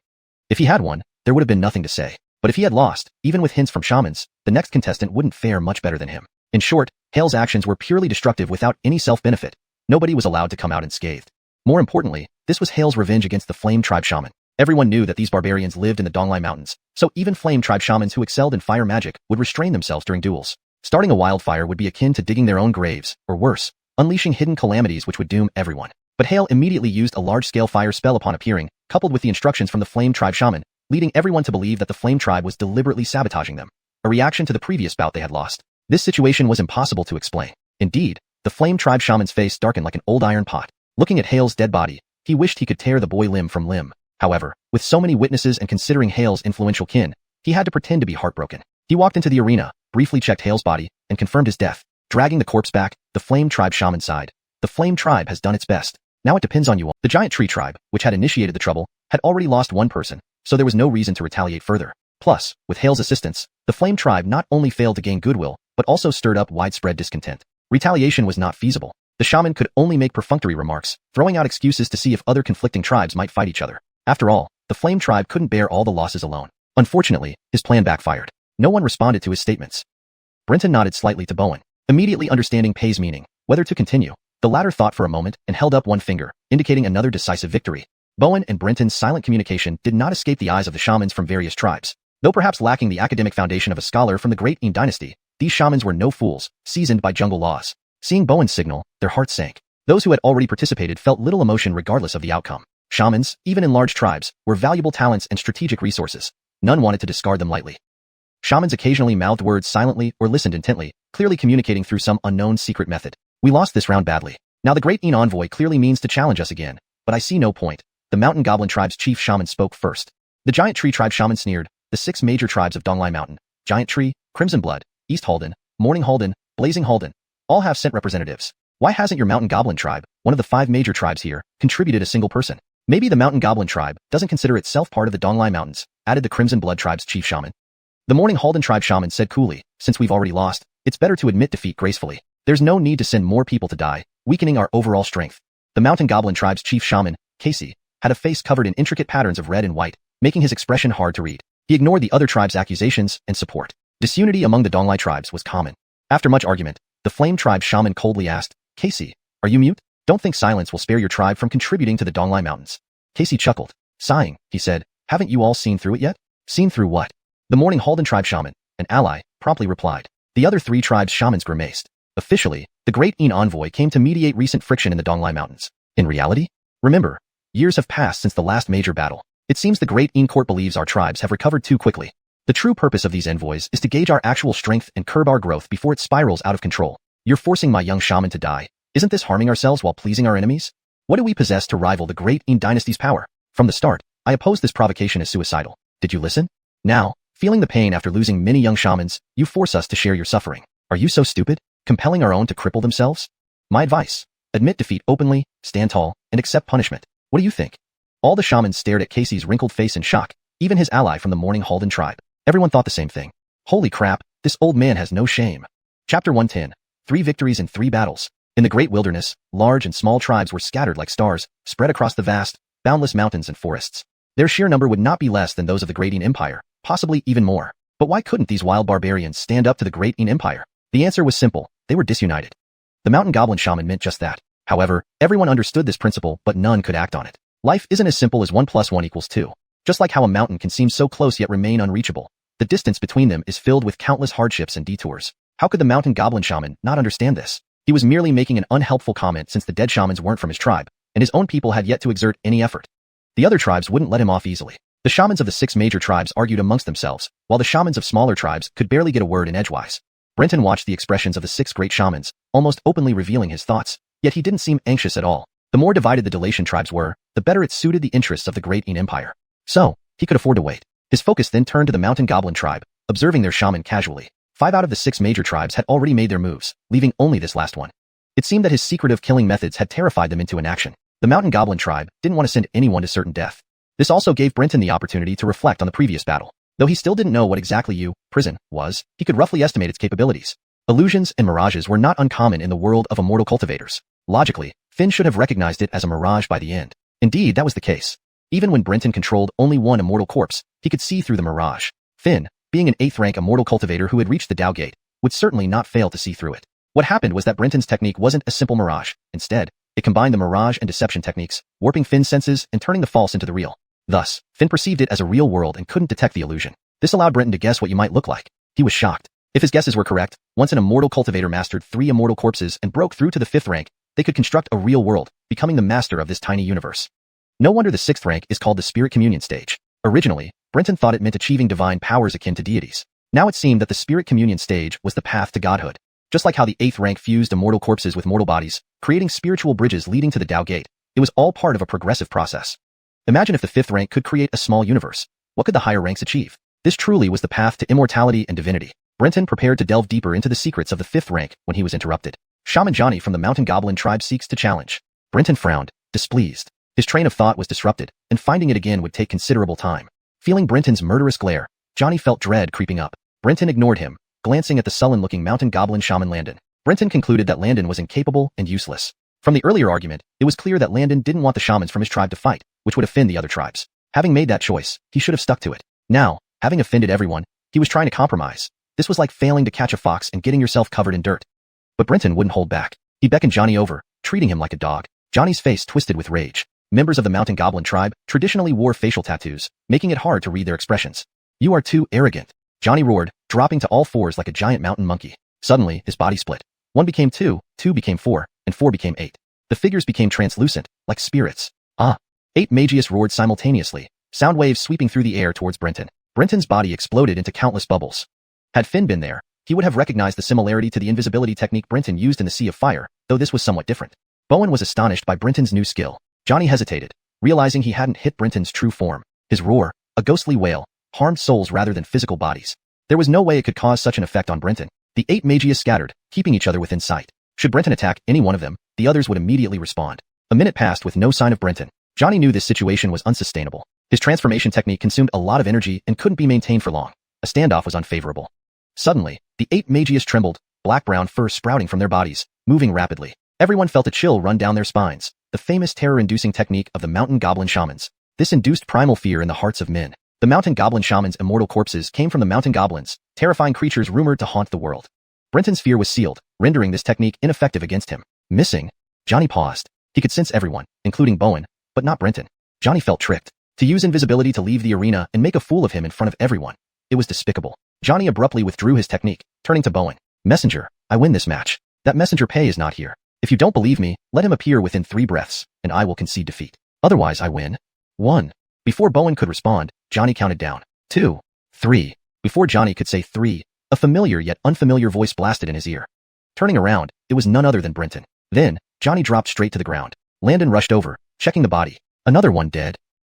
If he had won, there would have been nothing to say. But if he had lost, even with hints from shamans, the next contestant wouldn't fare much better than him. In short, Hale's actions were purely destructive without any self-benefit. Nobody was allowed to come out unscathed. More importantly, this was Hale's revenge against the Flame Tribe shaman. Everyone knew that these barbarians lived in the Donglai Mountains, so even Flame Tribe shamans who excelled in fire magic would restrain themselves during duels. Starting a wildfire would be akin to digging their own graves, or worse, unleashing hidden calamities which would doom everyone. But Hale immediately used a large-scale fire spell upon appearing, coupled with the instructions from the Flame Tribe shaman, leading everyone to believe that the Flame Tribe was deliberately sabotaging them, a reaction to the previous bout they had lost. This situation was impossible to explain. Indeed, the Flame Tribe shaman's face darkened like an old iron pot. Looking at Hale's dead body, he wished he could tear the boy limb from limb. However, with so many witnesses and considering Hale's influential kin, he had to pretend to be heartbroken. He walked into the arena, briefly checked Hale's body, and confirmed his death. Dragging the corpse back, the Flame Tribe shaman sighed. The Flame Tribe has done its best. Now it depends on you all. The Giant Tree Tribe, which had initiated the trouble, had already lost one person, so there was no reason to retaliate further. Plus, with Hale's assistance, the Flame Tribe not only failed to gain goodwill, but also stirred up widespread discontent. Retaliation was not feasible. The shaman could only make perfunctory remarks, throwing out excuses to see if other conflicting tribes might fight each other. After all, the Flame Tribe couldn't bear all the losses alone. Unfortunately, his plan backfired. No one responded to his statements. Brenton nodded slightly to Bowen, immediately understanding Pei's meaning, whether to continue. The latter thought for a moment and held up one finger, indicating another decisive victory. Bowen and Brenton's silent communication did not escape the eyes of the shamans from various tribes. Though perhaps lacking the academic foundation of a scholar from the Great Yin dynasty, these shamans were no fools, seasoned by jungle laws. Seeing Bowen's signal, their hearts sank. Those who had already participated felt little emotion regardless of the outcome. Shamans, even in large tribes, were valuable talents and strategic resources. None wanted to discard them lightly. Shamans occasionally mouthed words silently or listened intently, clearly communicating through some unknown secret method. We lost this round badly. Now the Great Yin envoy clearly means to challenge us again, but I see no point. The Mountain Goblin Tribe's chief shaman spoke first. The Giant Tree Tribe shaman sneered. The 6 major tribes of Donglai Mountain, Giant Tree, Crimson Blood, East Halden, Morning Halden, Blazing Halden, all have sent representatives. Why hasn't your Mountain Goblin Tribe, one of the 5 major tribes here, contributed a single person? Maybe the Mountain Goblin Tribe doesn't consider itself part of the Donglai Mountains, added the Crimson Blood Tribe's chief shaman. The Morning Halden Tribe shaman said coolly, since we've already lost, it's better to admit defeat gracefully. There's no need to send more people to die, weakening our overall strength. The Mountain Goblin Tribe's chief shaman, Casey, had a face covered in intricate patterns of red and white, making his expression hard to read. He ignored the other tribes' accusations and support. Disunity among the Donglai tribes was common. After much argument, the Flame Tribe shaman coldly asked, Casey, are you mute? Don't think silence will spare your tribe from contributing to the Donglai Mountains. Casey chuckled. Sighing, he said, haven't you all seen through it yet? Seen through what? The Morning Halden Tribe shaman, an ally, promptly replied. The other 3 tribes' shamans grimaced. Officially, the Great Yin envoy came to mediate recent friction in the Donglai Mountains. In reality? Remember, years have passed since the last major battle. It seems the Great Yin Court believes our tribes have recovered too quickly. The true purpose of these envoys is to gauge our actual strength and curb our growth before it spirals out of control. You're forcing my young shaman to die. Isn't this harming ourselves while pleasing our enemies? What do we possess to rival the Great Yin dynasty's power? From the start, I opposed this provocation as suicidal. Did you listen? Now, feeling the pain after losing many young shamans, you force us to share your suffering. Are you so stupid? Compelling our own to cripple themselves? My advice: admit defeat openly, stand tall, and accept punishment. What do you think? All the shamans stared at Casey's wrinkled face in shock, even his ally from the Morning Halden tribe. Everyone thought the same thing. Holy crap, this old man has no shame. Chapter 110. 3 victories in 3 battles. In the great wilderness, large and small tribes were scattered like stars, spread across the vast, boundless mountains and forests. Their sheer number would not be less than those of the Great Yin Empire, possibly even more. But why couldn't these wild barbarians stand up to the Great Yin Empire? The answer was simple: they were disunited. The Mountain Goblin Shaman meant just that. However, everyone understood this principle, but none could act on it. Life isn't as simple as 1 + 1 = 2. Just like how a mountain can seem so close yet remain unreachable, the distance between them is filled with countless hardships and detours. How could the Mountain Goblin Shaman not understand this? He was merely making an unhelpful comment since the dead shamans weren't from his tribe, and his own people had yet to exert any effort. The other tribes wouldn't let him off easily. The shamans of the 6 major tribes argued amongst themselves, while the shamans of smaller tribes could barely get a word in edgewise. Brenton watched the expressions of the 6 great shamans, almost openly revealing his thoughts. Yet he didn't seem anxious at all. The more divided the Dalatian tribes were, the better it suited the interests of the Great Ein Empire. So, he could afford to wait. His focus then turned to the mountain goblin tribe, observing their shaman casually. 5 out of the 6 major tribes had already made their moves, leaving only this last one. It seemed that his secretive killing methods had terrified them into inaction. The mountain goblin tribe didn't want to send anyone to certain death. This also gave Brenton the opportunity to reflect on the previous battle. Though he still didn't know what exactly prison was, he could roughly estimate its capabilities. Illusions and mirages were not uncommon in the world of immortal cultivators. Logically, Finn should have recognized it as a mirage by the end. Indeed, that was the case. Even when Brenton controlled only one immortal corpse, he could see through the mirage. Finn, being an 8th rank immortal cultivator who had reached the Dao Gate, would certainly not fail to see through it. What happened was that Brenton's technique wasn't a simple mirage. Instead, it combined the mirage and deception techniques, warping Finn's senses and turning the false into the real. Thus, Finn perceived it as a real world and couldn't detect the illusion. This allowed Brenton to guess what you might look like. He was shocked. If his guesses were correct, once an immortal cultivator mastered 3 immortal corpses and broke through to the 5th rank, they could construct a real world, becoming the master of this tiny universe. No wonder the 6th rank is called the Spirit Communion stage. Originally, Brenton thought it meant achieving divine powers akin to deities. Now it seemed that the Spirit Communion stage was the path to godhood. Just like how the 8th rank fused immortal corpses with mortal bodies, creating spiritual bridges leading to the Dao Gate, it was all part of a progressive process. Imagine if the 5th rank could create a small universe. What could the higher ranks achieve? This truly was the path to immortality and divinity. Brenton prepared to delve deeper into the secrets of the 5th rank when he was interrupted. Shaman Johnny from the Mountain Goblin tribe seeks to challenge. Brenton frowned, displeased. His train of thought was disrupted, and finding it again would take considerable time. Feeling Brenton's murderous glare, Johnny felt dread creeping up. Brenton ignored him, glancing at the sullen-looking mountain goblin shaman Landon. Brenton concluded that Landon was incapable and useless. From the earlier argument, it was clear that Landon didn't want the shamans from his tribe to fight, which would offend the other tribes. Having made that choice, he should have stuck to it. Now, having offended everyone, he was trying to compromise. This was like failing to catch a fox and getting yourself covered in dirt. But Brenton wouldn't hold back. He beckoned Johnny over, treating him like a dog. Johnny's face twisted with rage. Members of the mountain goblin tribe traditionally wore facial tattoos, making it hard to read their expressions. You are too arrogant, Johnny roared, dropping to all fours like a giant mountain monkey. Suddenly, his body split. 1 became 2, 2 became 4, and 4 became 8. The figures became translucent, like spirits. 8 Magius roared simultaneously, sound waves sweeping through the air towards Brenton. Brenton's body exploded into countless bubbles. Had Finn been there, he would have recognized the similarity to the invisibility technique Brenton used in the Sea of Fire, though this was somewhat different. Bowen was astonished by Brenton's new skill. Johnny hesitated, realizing he hadn't hit Brenton's true form. His roar, a ghostly wail, harmed souls rather than physical bodies. There was no way it could cause such an effect on Brenton. The 8 Magius scattered, keeping each other within sight. Should Brenton attack any one of them, the others would immediately respond. A minute passed with no sign of Brenton. Johnny knew this situation was unsustainable. His transformation technique consumed a lot of energy and couldn't be maintained for long. A standoff was unfavorable. Suddenly, the 8 Magius trembled, black-brown fur sprouting from their bodies, moving rapidly. Everyone felt a chill run down their spines, the famous terror-inducing technique of the mountain goblin shamans. This induced primal fear in the hearts of men. The mountain goblin shamans' immortal corpses came from the mountain goblins, terrifying creatures rumored to haunt the world. Brenton's fear was sealed, rendering this technique ineffective against him. Missing. Johnny paused. He could sense everyone, including Bowen, but not Brenton. Johnny felt tricked. To use invisibility to leave the arena and make a fool of him in front of everyone. It was despicable. Johnny abruptly withdrew his technique, turning to Bowen. Messenger, I win this match. That messenger Pei is not here. If you don't believe me, let him appear within 3 breaths, and I will concede defeat. Otherwise I win. 1. Before Bowen could respond, Johnny counted down. 2. 3. Before Johnny could say 3, a familiar yet unfamiliar voice blasted in his ear. Turning around, it was none other than Brenton. Then, Johnny dropped straight to the ground. Landon rushed over, checking the body. Another one dead.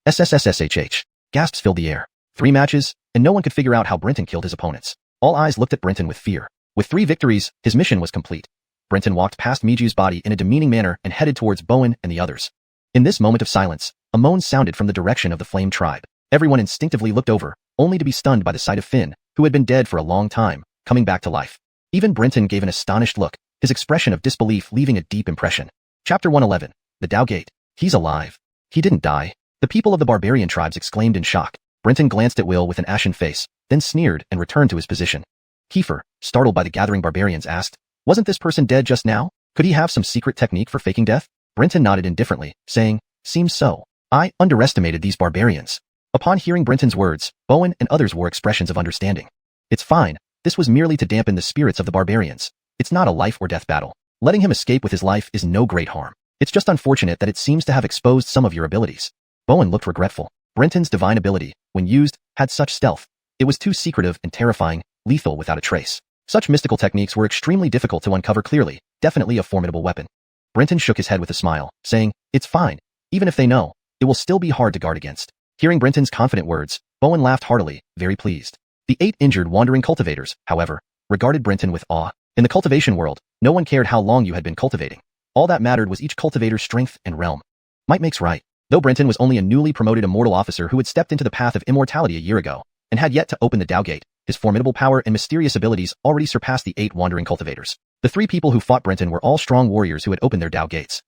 SSSSHH. Gasps filled the air. 3 matches, and no one could figure out how Brenton killed his opponents. All eyes looked at Brenton with fear. With 3 victories, his mission was complete. Brenton walked past Miju's body in a demeaning manner and headed towards Bowen and the others. In this moment of silence, a moan sounded from the direction of the Flame Tribe. Everyone instinctively looked over, only to be stunned by the sight of Finn, who had been dead for a long time, coming back to life. Even Brenton gave an astonished look, his expression of disbelief leaving a deep impression. Chapter 111. The Dao Gate. He's alive. He didn't die. The people of the barbarian tribes exclaimed in shock. Brenton glanced at Will with an ashen face, then sneered and returned to his position. Kiefer, startled by the gathering barbarians, asked, "Wasn't this person dead just now? Could he have some secret technique for faking death?" Brenton nodded indifferently, saying, "Seems so. I underestimated these barbarians." Upon hearing Brenton's words, Bowen and others wore expressions of understanding. "It's fine. This was merely to dampen the spirits of the barbarians. It's not a life or death battle. Letting him escape with his life is no great harm. It's just unfortunate that it seems to have exposed some of your abilities." Bowen looked regretful. Brenton's divine ability, when used, had such stealth. It was too secretive and terrifying, lethal without a trace. Such mystical techniques were extremely difficult to uncover clearly, definitely a formidable weapon. Brenton shook his head with a smile, saying, "It's fine. Even if they know, it will still be hard to guard against." Hearing Brenton's confident words, Bowen laughed heartily, very pleased. The 8 injured wandering cultivators, however, regarded Brenton with awe. In the cultivation world, no one cared how long you had been cultivating. All that mattered was each cultivator's strength and realm. Might makes right. Though Brenton was only a newly promoted Immortal officer who had stepped into the path of immortality a year ago, and had yet to open the Dao Gate, his formidable power and mysterious abilities already surpassed the 8 wandering cultivators. The 3 people who fought Brenton were all strong warriors who had opened their Dao Gates.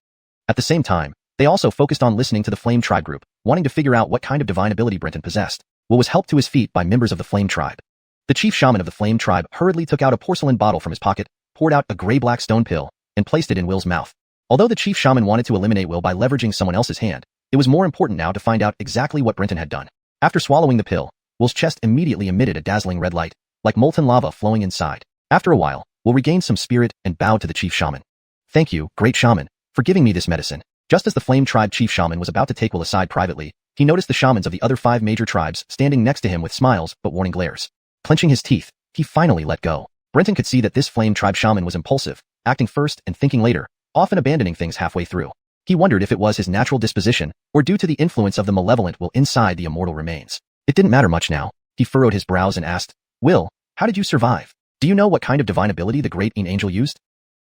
At the same time, they also focused on listening to the Flame Tribe group, wanting to figure out what kind of divine ability Brenton possessed. Will was helped to his feet by members of the Flame Tribe. The chief shaman of the Flame Tribe hurriedly took out a porcelain bottle from his pocket, poured out a gray-black stone pill, and placed it in Will's mouth. Although the chief shaman wanted to eliminate Will by leveraging someone else's hand, it was more important now to find out exactly what Brenton had done. After swallowing the pill, Will's chest immediately emitted a dazzling red light, like molten lava flowing inside. After a while, Will regained some spirit and bowed to the chief shaman. "Thank you, great shaman, for giving me this medicine." Just as the Flame Tribe chief shaman was about to take Will aside privately, he noticed the shamans of the other 5 major tribes standing next to him with smiles but warning glares. Clenching his teeth, he finally let go. Brenton could see that this Flame Tribe shaman was impulsive, acting first and thinking later, often abandoning things halfway through. He wondered if it was his natural disposition, or due to the influence of the Malevolent will inside the Immortal remains. It didn't matter much now. He furrowed his brows and asked, "Will, how did you survive? Do you know what kind of divine ability the great angel used?"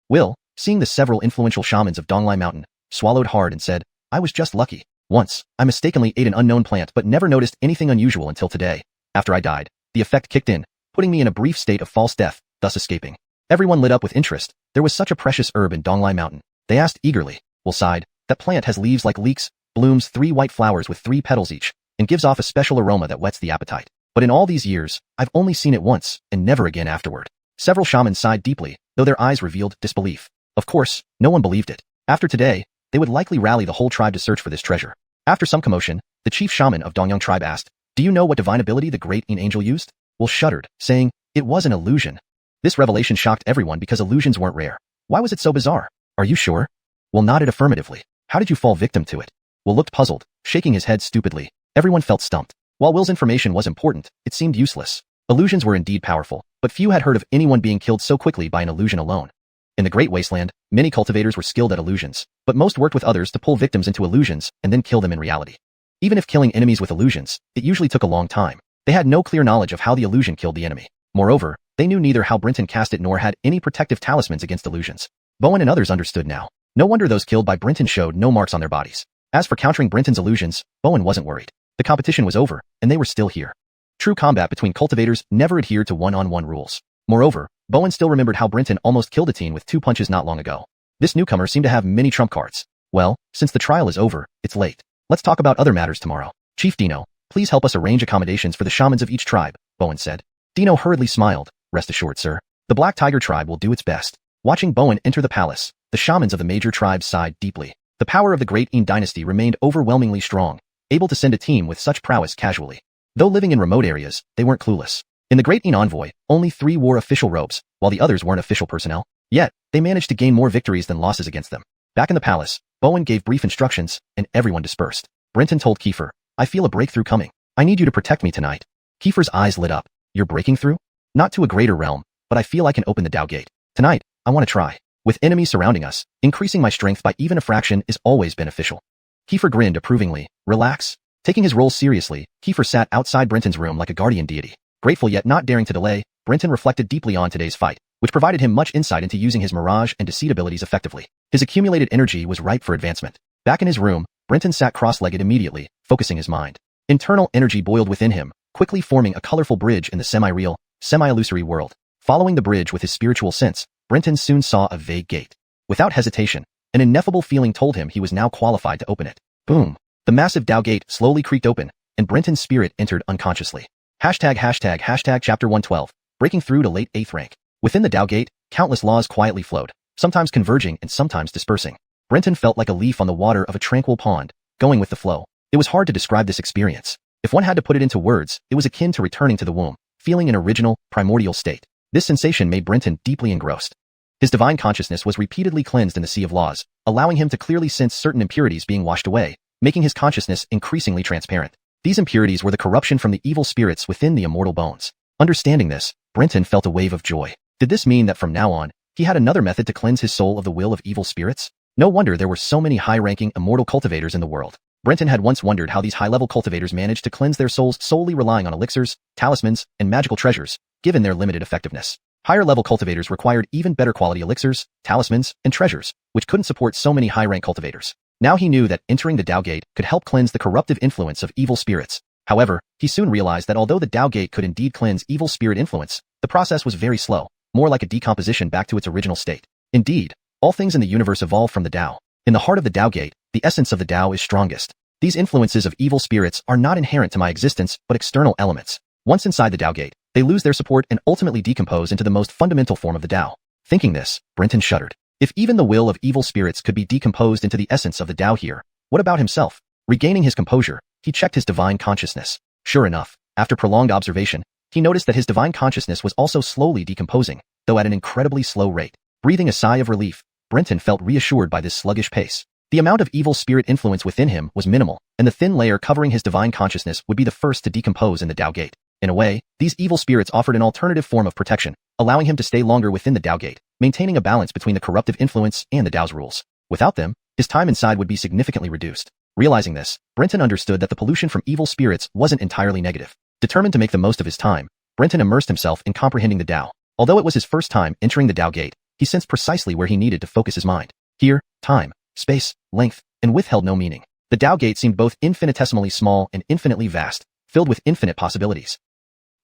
Will, seeing the several influential shamans of Donglai Mountain, swallowed hard and said, "I was just lucky. Once, I mistakenly ate an unknown plant but never noticed anything unusual until today. After I died, the effect kicked in, putting me in a brief state of false death, thus escaping." Everyone lit up with interest. There was such a precious herb in Donglai Mountain. They asked eagerly. Will sighed, "That plant has leaves like leeks, blooms 3 white flowers with 3 petals each, and gives off a special aroma that whets the appetite. But in all these years, I've only seen it once, and never again afterward." Several shamans sighed deeply, though their eyes revealed disbelief. Of course, no one believed it. After today, they would likely rally the whole tribe to search for this treasure. After some commotion, the chief shaman of Dongyang tribe asked, "Do you know what divine ability the great angel used?" Will shuddered, saying, "It was an illusion." This revelation shocked everyone because illusions weren't rare. Why was it so bizarre? "Are you sure?" Will nodded affirmatively. "How did you fall victim to it?" Will looked puzzled, shaking his head stupidly. Everyone felt stumped. While Will's information was important, it seemed useless. Illusions were indeed powerful, but few had heard of anyone being killed so quickly by an illusion alone. In the Great Wasteland, many cultivators were skilled at illusions, but most worked with others to pull victims into illusions and then kill them in reality. Even if killing enemies with illusions, it usually took a long time. They had no clear knowledge of how the illusion killed the enemy. Moreover, they knew neither how Brenton cast it nor had any protective talismans against illusions. Bowen and others understood now. No wonder those killed by Brenton showed no marks on their bodies. As for countering Brenton's illusions, Bowen wasn't worried. The competition was over, and they were still here. True combat between cultivators never adhered to one-on-one rules. Moreover, Bowen still remembered how Brenton almost killed a teen with 2 punches not long ago. This newcomer seemed to have many trump cards. Well, since the trial is over, it's late. Let's talk about other matters tomorrow. Chief Dino, please help us arrange accommodations for the shamans of each tribe, Bowen said. Dino hurriedly smiled. "Rest assured, sir. The Black Tiger tribe will do its best." Watching Bowen enter the palace, the shamans of the major tribes sighed deeply. The power of the Great Yin dynasty remained overwhelmingly strong, able to send a team with such prowess casually. Though living in remote areas, they weren't clueless. In the Great Yin envoy, only 3 wore official robes, while the others weren't official personnel. Yet, they managed to gain more victories than losses against them. Back in the palace, Bowen gave brief instructions, and everyone dispersed. Brenton told Kiefer, "I feel a breakthrough coming. I need you to protect me tonight." Kiefer's eyes lit up. "You're breaking through?" "Not to a greater realm, but I feel I can open the Dao Gate. Tonight, I want to try. With enemies surrounding us, increasing my strength by even a fraction is always beneficial." Kiefer grinned approvingly. "Relax." Taking his role seriously, Kiefer sat outside Brenton's room like a guardian deity. Grateful yet not daring to delay, Brenton reflected deeply on today's fight, which provided him much insight into using his mirage and deceit abilities effectively. His accumulated energy was ripe for advancement. Back in his room, Brenton sat cross-legged immediately, focusing his mind. Internal energy boiled within him, quickly forming a colorful bridge in the semi-real, semi-illusory world. Following the bridge with his spiritual sense, Brenton soon saw a vague gate. Without hesitation, an ineffable feeling told him he was now qualified to open it. Boom! The massive Dao Gate slowly creaked open, and Brenton's spirit entered unconsciously. ####Chapter 112, breaking through to late 8th rank. Within the Dao Gate, countless laws quietly flowed, sometimes converging and sometimes dispersing. Brenton felt like a leaf on the water of a tranquil pond, going with the flow. It was hard to describe this experience. If one had to put it into words, it was akin to returning to the womb, feeling an original, primordial state. This sensation made Brenton deeply engrossed. His divine consciousness was repeatedly cleansed in the sea of laws, allowing him to clearly sense certain impurities being washed away, making his consciousness increasingly transparent. These impurities were the corruption from the evil spirits within the immortal bones. Understanding this, Brenton felt a wave of joy. Did this mean that from now on, he had another method to cleanse his soul of the will of evil spirits? No wonder there were so many high-ranking immortal cultivators in the world. Brenton had once wondered how these high-level cultivators managed to cleanse their souls solely relying on elixirs, talismans, and magical treasures, given their limited effectiveness. Higher-level cultivators required even better quality elixirs, talismans, and treasures, which couldn't support so many high-rank cultivators. Now he knew that entering the Dao Gate could help cleanse the corruptive influence of evil spirits. However, he soon realized that although the Dao Gate could indeed cleanse evil spirit influence, the process was very slow, more like a decomposition back to its original state. Indeed, all things in the universe evolve from the Dao. In the heart of the Dao Gate, the essence of the Dao is strongest. These influences of evil spirits are not inherent to my existence, but external elements. Once inside the Dao Gate, they lose their support and ultimately decompose into the most fundamental form of the Dao. Thinking this, Brenton shuddered. If even the will of evil spirits could be decomposed into the essence of the Dao here, what about himself? Regaining his composure, he checked his divine consciousness. Sure enough, after prolonged observation, he noticed that his divine consciousness was also slowly decomposing, though at an incredibly slow rate. Breathing a sigh of relief, Brenton felt reassured by this sluggish pace. The amount of evil spirit influence within him was minimal, and the thin layer covering his divine consciousness would be the first to decompose in the Dao Gate. In a way, these evil spirits offered an alternative form of protection, allowing him to stay longer within the Dao Gate, maintaining a balance between the corruptive influence and the Dao's rules. Without them, his time inside would be significantly reduced. Realizing this, Brenton understood that the pollution from evil spirits wasn't entirely negative. Determined to make the most of his time, Brenton immersed himself in comprehending the Dao. Although it was his first time entering the Dao Gate, he sensed precisely where he needed to focus his mind. Here, time, space, length, and width held no meaning. The Dao Gate seemed both infinitesimally small and infinitely vast, filled with infinite possibilities.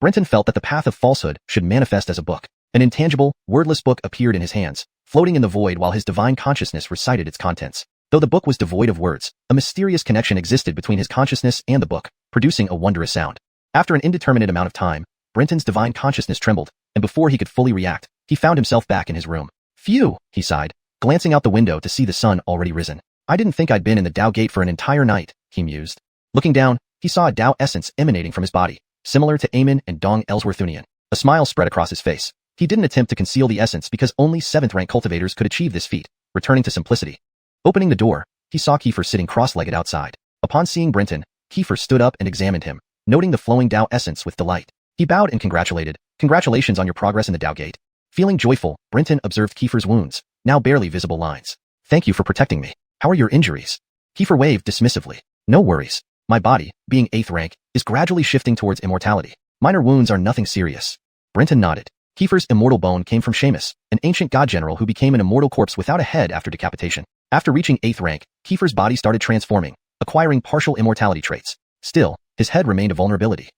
Brenton felt that the path of falsehood should manifest as a book. An intangible, wordless book appeared in his hands, floating in the void while his divine consciousness recited its contents. Though the book was devoid of words, a mysterious connection existed between his consciousness and the book, producing a wondrous sound. After an indeterminate amount of time, Brenton's divine consciousness trembled, and before he could fully react, he found himself back in his room. Phew, he sighed, glancing out the window to see the sun already risen. I didn't think I'd been in the Dao Gate for an entire night, he mused. Looking down, he saw a Dao essence emanating from his body, similar to Aemon and Dong Ellsworthunian. A smile spread across his face. He didn't attempt to conceal the essence because only 7th-rank cultivators could achieve this feat, returning to simplicity. Opening the door, he saw Kiefer sitting cross-legged outside. Upon seeing Brenton, Kiefer stood up and examined him, noting the flowing Dao essence with delight. He bowed and congratulated. Congratulations on your progress in the Dao Gate. Feeling joyful, Brenton observed Kiefer's wounds, now barely visible lines. Thank you for protecting me. How are your injuries? Kiefer waved dismissively. No worries. My body, being 8th rank, is gradually shifting towards immortality. Minor wounds are nothing serious. Brenton nodded. Kiefer's immortal bone came from Seamus, an ancient god general who became an immortal corpse without a head after decapitation. After reaching 8th rank, Kiefer's body started transforming, acquiring partial immortality traits. Still, his head remained a vulnerability.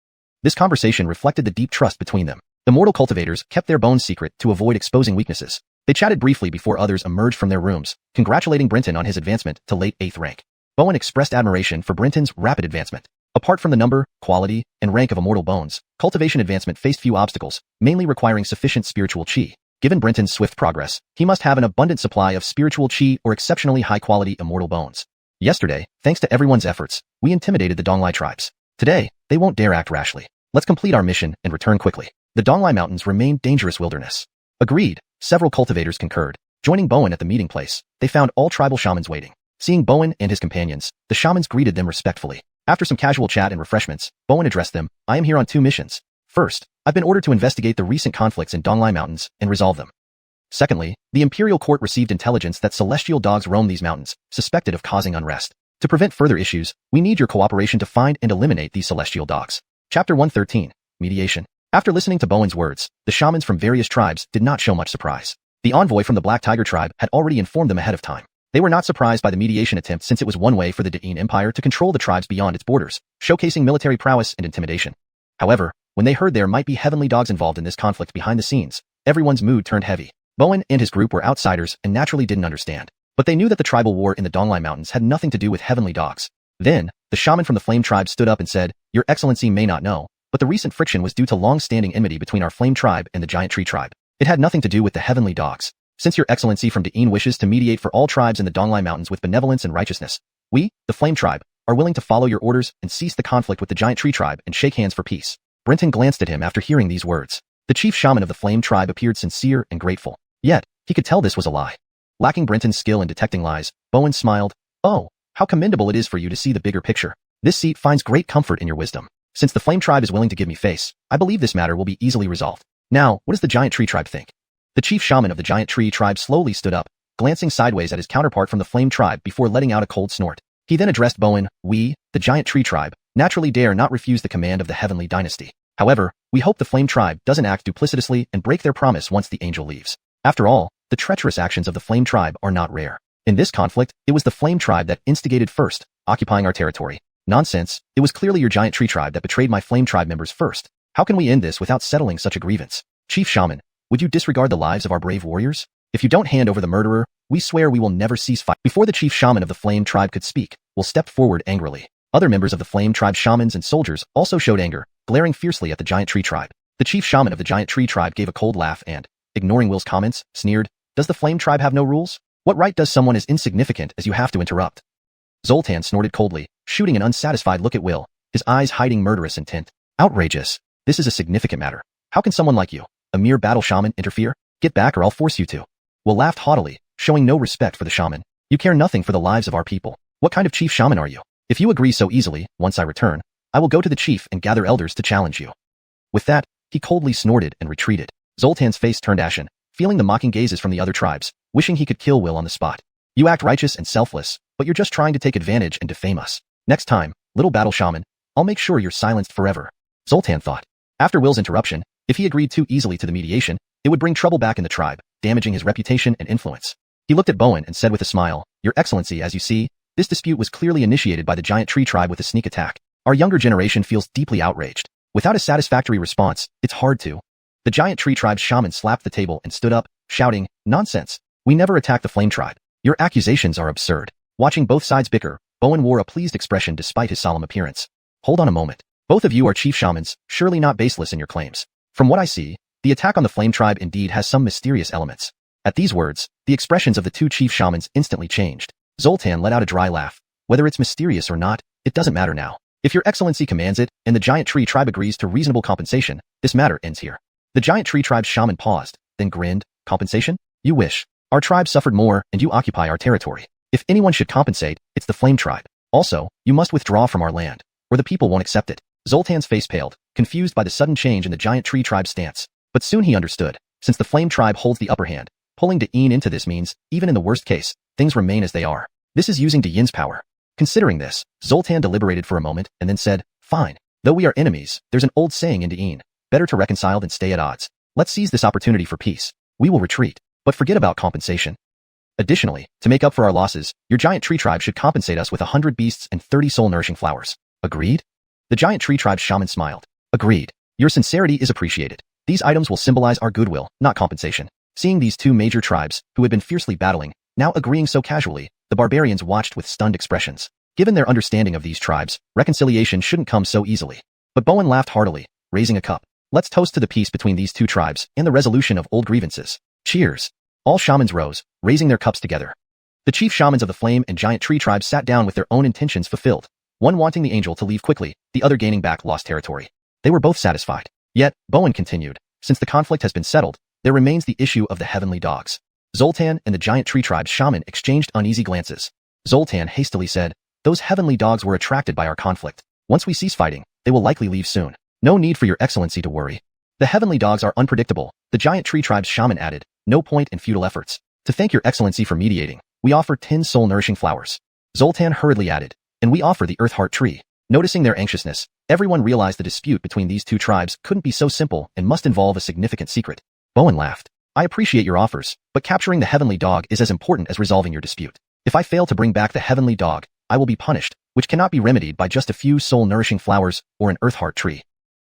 This conversation reflected the deep trust between them. Immortal cultivators kept their bones secret to avoid exposing weaknesses. They chatted briefly before others emerged from their rooms, congratulating Brenton on his advancement to late 8th rank. Bowen expressed admiration for Brenton's rapid advancement. Apart from the number, quality, and rank of immortal bones, cultivation advancement faced few obstacles, mainly requiring sufficient spiritual qi. Given Brenton's swift progress, he must have an abundant supply of spiritual qi or exceptionally high-quality immortal bones. Yesterday, thanks to everyone's efforts, we intimidated the Donglai tribes. Today, they won't dare act rashly. Let's complete our mission and return quickly. The Donglai Mountains remain dangerous wilderness. Agreed, several cultivators concurred. Joining Bowen at the meeting place, they found all tribal shamans waiting. Seeing Bowen and his companions, the shamans greeted them respectfully. After some casual chat and refreshments, Bowen addressed them. I am here on 2 missions. First, I've been ordered to investigate the recent conflicts in Donglai Mountains and resolve them. Secondly, the Imperial Court received intelligence that celestial dogs roam these mountains, suspected of causing unrest. To prevent further issues, we need your cooperation to find and eliminate these celestial dogs. Chapter 113, Mediation. After listening to Bowen's words, the shamans from various tribes did not show much surprise. The envoy from the Black Tiger tribe had already informed them ahead of time. They were not surprised by the mediation attempt since it was one way for the Da'in Empire to control the tribes beyond its borders, showcasing military prowess and intimidation. However, when they heard there might be heavenly dogs involved in this conflict behind the scenes, everyone's mood turned heavy. Bowen and his group were outsiders and naturally didn't understand. But they knew that the tribal war in the Donglai Mountains had nothing to do with heavenly dogs. Then, the shaman from the Flame tribe stood up and said, Your Excellency may not know, but the recent friction was due to long-standing enmity between our Flame tribe and the Giant Tree tribe. It had nothing to do with the heavenly dogs. Since Your Excellency from Da'in wishes to mediate for all tribes in the Donglai Mountains with benevolence and righteousness, we, the Flame tribe, are willing to follow your orders and cease the conflict with the Giant Tree tribe and shake hands for peace. Brenton glanced at him after hearing these words. The chief shaman of the Flame tribe appeared sincere and grateful. Yet, he could tell this was a lie. Lacking Brenton's skill in detecting lies, Bowen smiled. Oh, how commendable it is for you to see the bigger picture. This seat finds great comfort in your wisdom. Since the Flame tribe is willing to give me face, I believe this matter will be easily resolved. Now, what does the Giant Tree tribe think? The chief shaman of the Giant Tree tribe slowly stood up, glancing sideways at his counterpart from the Flame Tribe before letting out a cold snort. He then addressed Bowen. We, the Giant Tree Tribe, naturally dare not refuse the command of the Heavenly Dynasty. However, we hope the Flame Tribe doesn't act duplicitously and break their promise once the angel leaves. After all, the treacherous actions of the Flame Tribe are not rare. In this conflict, it was the Flame Tribe that instigated first, occupying our territory. Nonsense, it was clearly your Giant Tree Tribe that betrayed my Flame Tribe members first. How can we end this without settling such a grievance? Chief Shaman, would you disregard the lives of our brave warriors? If you don't hand over the murderer, we swear we will never cease fight. Before the Chief Shaman of the Flame Tribe could speak, Will stepped forward angrily. Other members of the Flame Tribe shamans and soldiers also showed anger, glaring fiercely at the Giant Tree Tribe. The Chief Shaman of the Giant Tree Tribe gave a cold laugh and, ignoring Will's comments, sneered, "Does the Flame Tribe have no rules? What right does someone as insignificant as you have to interrupt?" Zoltan snorted coldly, shooting an unsatisfied look at Will, his eyes hiding murderous intent. Outrageous. This is a significant matter. How can someone like you, a mere battle shaman, interfere? Get back or I'll force you to. Will laughed haughtily, showing no respect for the shaman. You care nothing for the lives of our people. What kind of chief shaman are you? If you agree so easily, once I return, I will go to the chief and gather elders to challenge you. With that, he coldly snorted and retreated. Zoltan's face turned ashen, feeling the mocking gazes from the other tribes, wishing he could kill Will on the spot. You act righteous and selfless, but you're just trying to take advantage and defame us. Next time, little battle shaman, I'll make sure you're silenced forever. Zoltan thought. After Will's interruption, if he agreed too easily to the mediation, it would bring trouble back in the tribe, damaging his reputation and influence. He looked at Bowen and said with a smile, "Your Excellency, as you see, this dispute was clearly initiated by the Giant Tree Tribe with a sneak attack. Our younger generation feels deeply outraged. Without a satisfactory response, it's hard to." The Giant Tree Tribe's shaman slapped the table and stood up, shouting, "Nonsense. We never attacked the Flame Tribe. Your accusations are absurd." Watching both sides bicker, Bowen wore a pleased expression despite his solemn appearance. "Hold on a moment. Both of you are chief shamans, surely not baseless in your claims. From what I see, the attack on the Flame Tribe indeed has some mysterious elements." At these words, the expressions of the two chief shamans instantly changed. Zoltan let out a dry laugh. "Whether it's mysterious or not, it doesn't matter now. If your excellency commands it, and the Giant Tree Tribe agrees to reasonable compensation, this matter ends here." The Giant Tree Tribe's shaman paused, then grinned. "Compensation? You wish. Our tribe suffered more, and you occupy our territory. If anyone should compensate, it's the Flame Tribe. Also, you must withdraw from our land, or the people won't accept it." Zoltan's face paled, confused by the sudden change in the Giant Tree Tribe's stance. But soon he understood. Since the Flame Tribe holds the upper hand, pulling Da'in into this means, even in the worst case, things remain as they are. This is using Da'in's power. Considering this, Zoltan deliberated for a moment and then said, "Fine. Though we are enemies, there's an old saying in Da'in, better to reconcile than stay at odds. Let's seize this opportunity for peace. We will retreat, but forget about compensation. Additionally, to make up for our losses, your Giant Tree Tribe should compensate us with 100 beasts and 30 soul-nourishing flowers. Agreed?" The Giant Tree Tribe's shaman smiled. "Agreed. Your sincerity is appreciated. These items will symbolize our goodwill, not compensation." Seeing these two major tribes, who had been fiercely battling, now agreeing so casually, the barbarians watched with stunned expressions. Given their understanding of these tribes, reconciliation shouldn't come so easily. But Bowen laughed heartily, raising a cup. "Let's toast to the peace between these two tribes and the resolution of old grievances. Cheers." All shamans rose, raising their cups together. The chief shamans of the Flame and Giant Tree Tribes sat down with their own intentions fulfilled, one wanting the angel to leave quickly, the other gaining back lost territory. They were both satisfied. Yet, Bowen continued, "Since the conflict has been settled, there remains the issue of the heavenly dogs." Zoltan and the Giant Tree Tribe's shaman exchanged uneasy glances. Zoltan hastily said, "Those heavenly dogs were attracted by our conflict. Once we cease fighting, they will likely leave soon. No need for your excellency to worry." "The heavenly dogs are unpredictable," the Giant Tree Tribe's shaman added. "No point in futile efforts. To thank your excellency for mediating, we offer 10 soul-nourishing flowers." Zoltan hurriedly added, "And we offer the Earth Heart Tree." Noticing their anxiousness, everyone realized the dispute between these two tribes couldn't be so simple and must involve a significant secret. Bowen laughed. "I appreciate your offers, but capturing the heavenly dog is as important as resolving your dispute. If I fail to bring back the heavenly dog, I will be punished, which cannot be remedied by just a few soul-nourishing flowers or an Earth Heart Tree."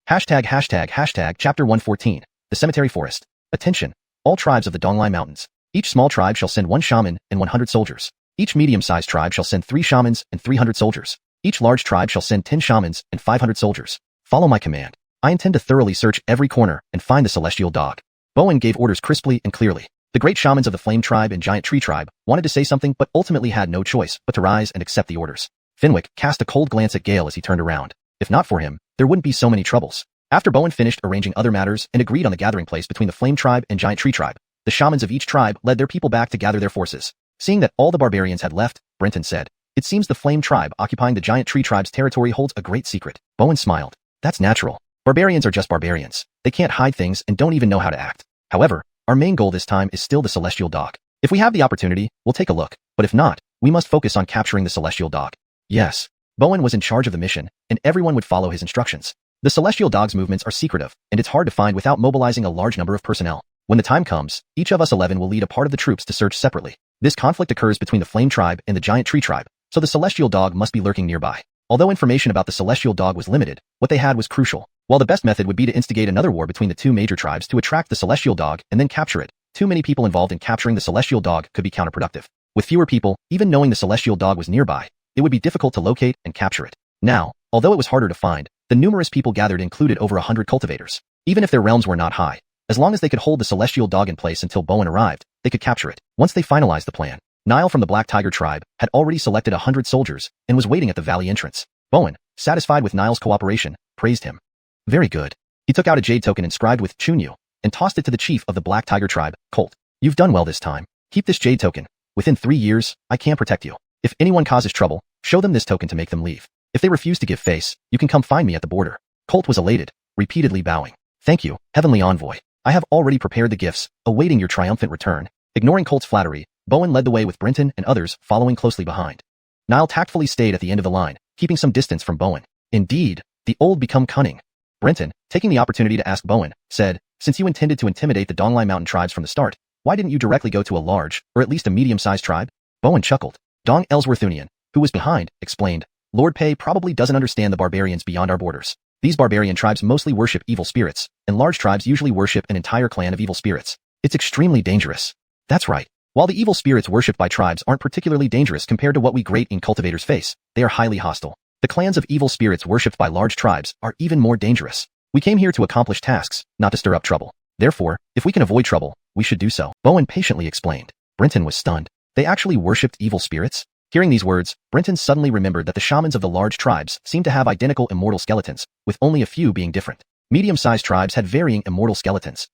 Chapter 114, The Cemetery Forest. Attention, all tribes of the Donglai Mountains. Each small tribe shall send 1 shaman and 100 soldiers. Each medium-sized tribe shall send 3 shamans and 300 soldiers. Each large tribe shall send 10 shamans and 500 soldiers. Follow my command. I intend to thoroughly search every corner and find the celestial dog. Bowen gave orders crisply and clearly. The great shamans of the Flame Tribe and Giant Tree Tribe wanted to say something but ultimately had no choice but to rise and accept the orders. Fenwick cast a cold glance at Gale as he turned around. If not for him, there wouldn't be so many troubles. After Bowen finished arranging other matters and agreed on the gathering place between the Flame Tribe and Giant Tree Tribe, the shamans of each tribe led their people back to gather their forces. Seeing that all the barbarians had left, Brenton said, "It seems the Flame Tribe occupying the Giant Tree Tribe's territory holds a great secret." Bowen smiled. "That's natural. Barbarians are just barbarians. They can't hide things and don't even know how to act. However, our main goal this time is still the celestial dog. If we have the opportunity, we'll take a look, but if not, we must focus on capturing the celestial dog. Yes. Bowen was in charge of the mission, and everyone would follow his instructions. The celestial dog's movements are secretive, and it's hard to find without mobilizing a large number of personnel. When the time comes, each of us 11 will lead a part of the troops to search separately. This conflict occurs between the Flame Tribe and the Giant Tree Tribe, so the celestial dog must be lurking nearby. Although information about the celestial dog was limited, what they had was crucial. While the best method would be to instigate another war between the two major tribes to attract the celestial dog and then capture it, too many people involved in capturing the celestial dog could be counterproductive. With fewer people, even knowing the celestial dog was nearby, it would be difficult to locate and capture it. Now, although it was harder to find, the numerous people gathered included over 100 cultivators. Even if their realms were not high, as long as they could hold the celestial dog in place until Bowen arrived, they could capture it. Once they finalized the plan, Nile from the Black Tiger tribe had already selected 100 soldiers and was waiting at the valley entrance. Bowen, satisfied with Nile's cooperation, praised him. Very good. He took out a jade token inscribed with Chunyu and tossed it to the chief of the Black Tiger tribe, Colt. You've done well this time. Keep this jade token. Within 3 years, I can protect you. If anyone causes trouble, show them this token to make them leave. If they refuse to give face, you can come find me at the border. Colt was elated, repeatedly bowing. Thank you, Heavenly Envoy. I have already prepared the gifts, awaiting your triumphant return. Ignoring Colt's flattery, Bowen led the way with Brenton and others following closely behind. Nile tactfully stayed at the end of the line, keeping some distance from Bowen. Indeed, the old become cunning. Brenton, taking the opportunity to ask Bowen, said, since you intended to intimidate the Donglai Mountain tribes from the start, why didn't you directly go to a large, or at least a medium-sized tribe? Bowen chuckled. Dong Ellsworthunian, who was behind, explained, Lord Pei probably doesn't understand the barbarians beyond our borders. These barbarian tribes mostly worship evil spirits, and large tribes usually worship an entire clan of evil spirits. It's extremely dangerous. That's right. While the evil spirits worshipped by tribes aren't particularly dangerous compared to what we great in cultivators face, they are highly hostile. The clans of evil spirits worshipped by large tribes are even more dangerous. We came here to accomplish tasks, not to stir up trouble. Therefore, if we can avoid trouble, we should do so. Bowen patiently explained. Brenton was stunned. They actually worshipped evil spirits? Hearing these words, Brenton suddenly remembered that the shamans of the large tribes seemed to have identical immortal skeletons, with only a few being different. Medium-sized tribes had varying immortal skeletons.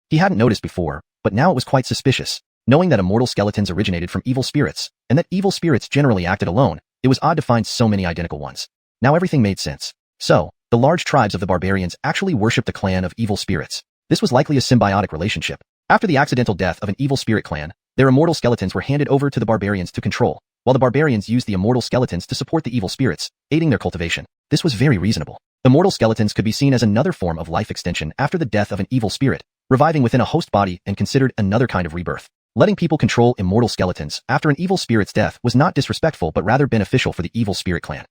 He hadn't noticed before, but now it was quite suspicious. Knowing that immortal skeletons originated from evil spirits, and that evil spirits generally acted alone, it was odd to find so many identical ones. Now everything made sense. So, the large tribes of the barbarians actually worshipped a clan of evil spirits. This was likely a symbiotic relationship. After the accidental death of an evil spirit clan, their immortal skeletons were handed over to the barbarians to control, while the barbarians used the immortal skeletons to support the evil spirits, aiding their cultivation. This was very reasonable. Immortal skeletons could be seen as another form of life extension after the death of an evil spirit, reviving within a host body and considered another kind of rebirth. Letting people control immortal skeletons after an evil spirit's death was not disrespectful but rather beneficial for the evil spirit clan.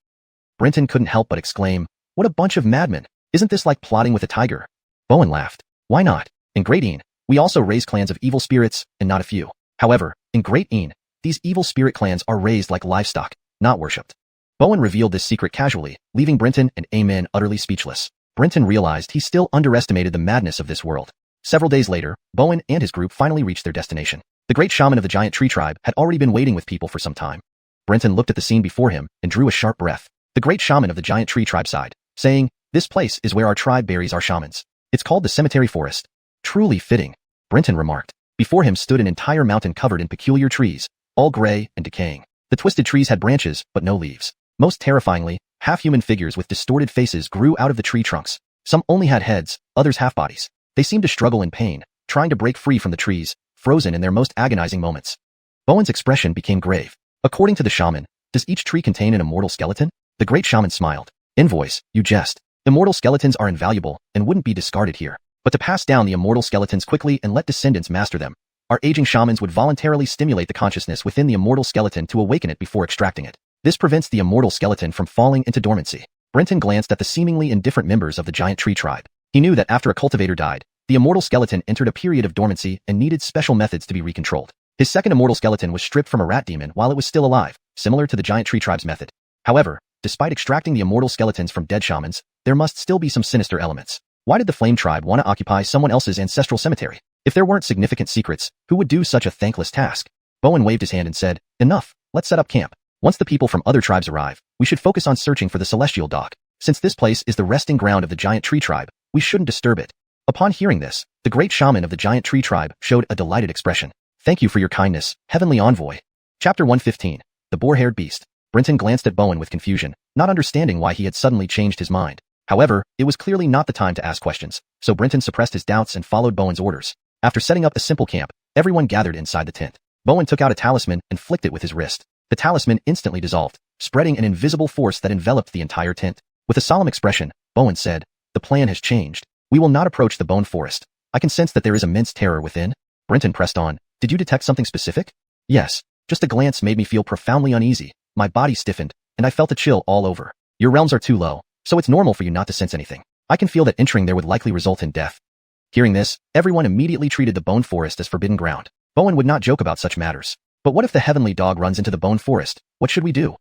Brenton couldn't help but exclaim, what a bunch of madmen. Isn't this like plotting with a tiger? Bowen laughed. Why not? In Great Een, we also raise clans of evil spirits, and not a few. However, in Great Een, these evil spirit clans are raised like livestock, not worshipped. Bowen revealed this secret casually, leaving Brenton and Amen utterly speechless. Brenton realized he still underestimated the madness of this world. Several days later, Bowen and his group finally reached their destination. The great shaman of the Giant Tree Tribe had already been waiting with people for some time. Brenton looked at the scene before him and drew a sharp breath. The great shaman of the Giant Tree Tribe sighed, saying, this place is where our tribe buries our shamans. It's called the Cemetery Forest. Truly fitting, Brenton remarked. Before him stood an entire mountain covered in peculiar trees, all gray and decaying. The twisted trees had branches, but no leaves. Most terrifyingly, half-human figures with distorted faces grew out of the tree trunks. Some only had heads, others half-bodies. They seemed to struggle in pain, trying to break free from the trees, frozen in their most agonizing moments. Bowen's expression became grave. According to the shaman, does each tree contain an immortal skeleton? The great shaman smiled. Invoice, you jest. Immortal skeletons are invaluable and wouldn't be discarded here. But to pass down the immortal skeletons quickly and let descendants master them, our aging shamans would voluntarily stimulate the consciousness within the immortal skeleton to awaken it before extracting it. This prevents the immortal skeleton from falling into dormancy. Brenton glanced at the seemingly indifferent members of the Giant Tree Tribe. He knew that after a cultivator died, the immortal skeleton entered a period of dormancy and needed special methods to be recontrolled. His second immortal skeleton was stripped from a rat demon while it was still alive, similar to the Giant Tree Tribe's method. However, despite extracting the immortal skeletons from dead shamans, there must still be some sinister elements. Why did the Flame Tribe want to occupy someone else's ancestral cemetery? If there weren't significant secrets, who would do such a thankless task? Bowen waved his hand and said, enough, let's set up camp. Once the people from other tribes arrive, we should focus on searching for the celestial dog. Since this place is the resting ground of the Giant Tree Tribe, we shouldn't disturb it. Upon hearing this, the great shaman of the Giant Tree Tribe showed a delighted expression. Thank you for your kindness, Heavenly Envoy. Chapter 115. The Boar-Haired Beast. Brenton glanced at Bowen with confusion, not understanding why he had suddenly changed his mind. However, it was clearly not the time to ask questions, so Brenton suppressed his doubts and followed Bowen's orders. After setting up a simple camp, everyone gathered inside the tent. Bowen took out a talisman and flicked it with his wrist. The talisman instantly dissolved, spreading an invisible force that enveloped the entire tent. With a solemn expression, Bowen said, "The plan has changed. We will not approach the bone forest. I can sense that there is immense terror within." Brenton pressed on. "Did you detect something specific?" "Yes. Just a glance made me feel profoundly uneasy. My body stiffened, and I felt a chill all over. Your realms are too low, so it's normal for you not to sense anything. I can feel that entering there would likely result in death." Hearing this, everyone immediately treated the bone forest as forbidden ground. Bowen would not joke about such matters. "But what if the heavenly dog runs into the bone forest? What should we do?"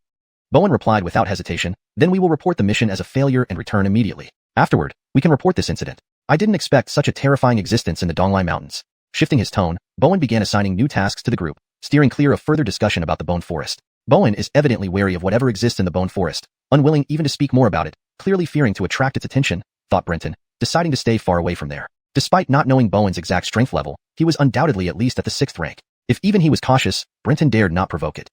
Bowen replied without hesitation, "Then we will report the mission as a failure and return immediately. Afterward, we can report this incident. I didn't expect such a terrifying existence in the Donglai Mountains." Shifting his tone, Bowen began assigning new tasks to the group, steering clear of further discussion about the bone forest. Bowen is evidently wary of whatever exists in the bone forest, unwilling even to speak more about it, clearly fearing to attract its attention, thought Brenton, deciding to stay far away from there. Despite not knowing Bowen's exact strength level, he was undoubtedly at least at the 6th rank. If even he was cautious, Brenton dared not provoke it.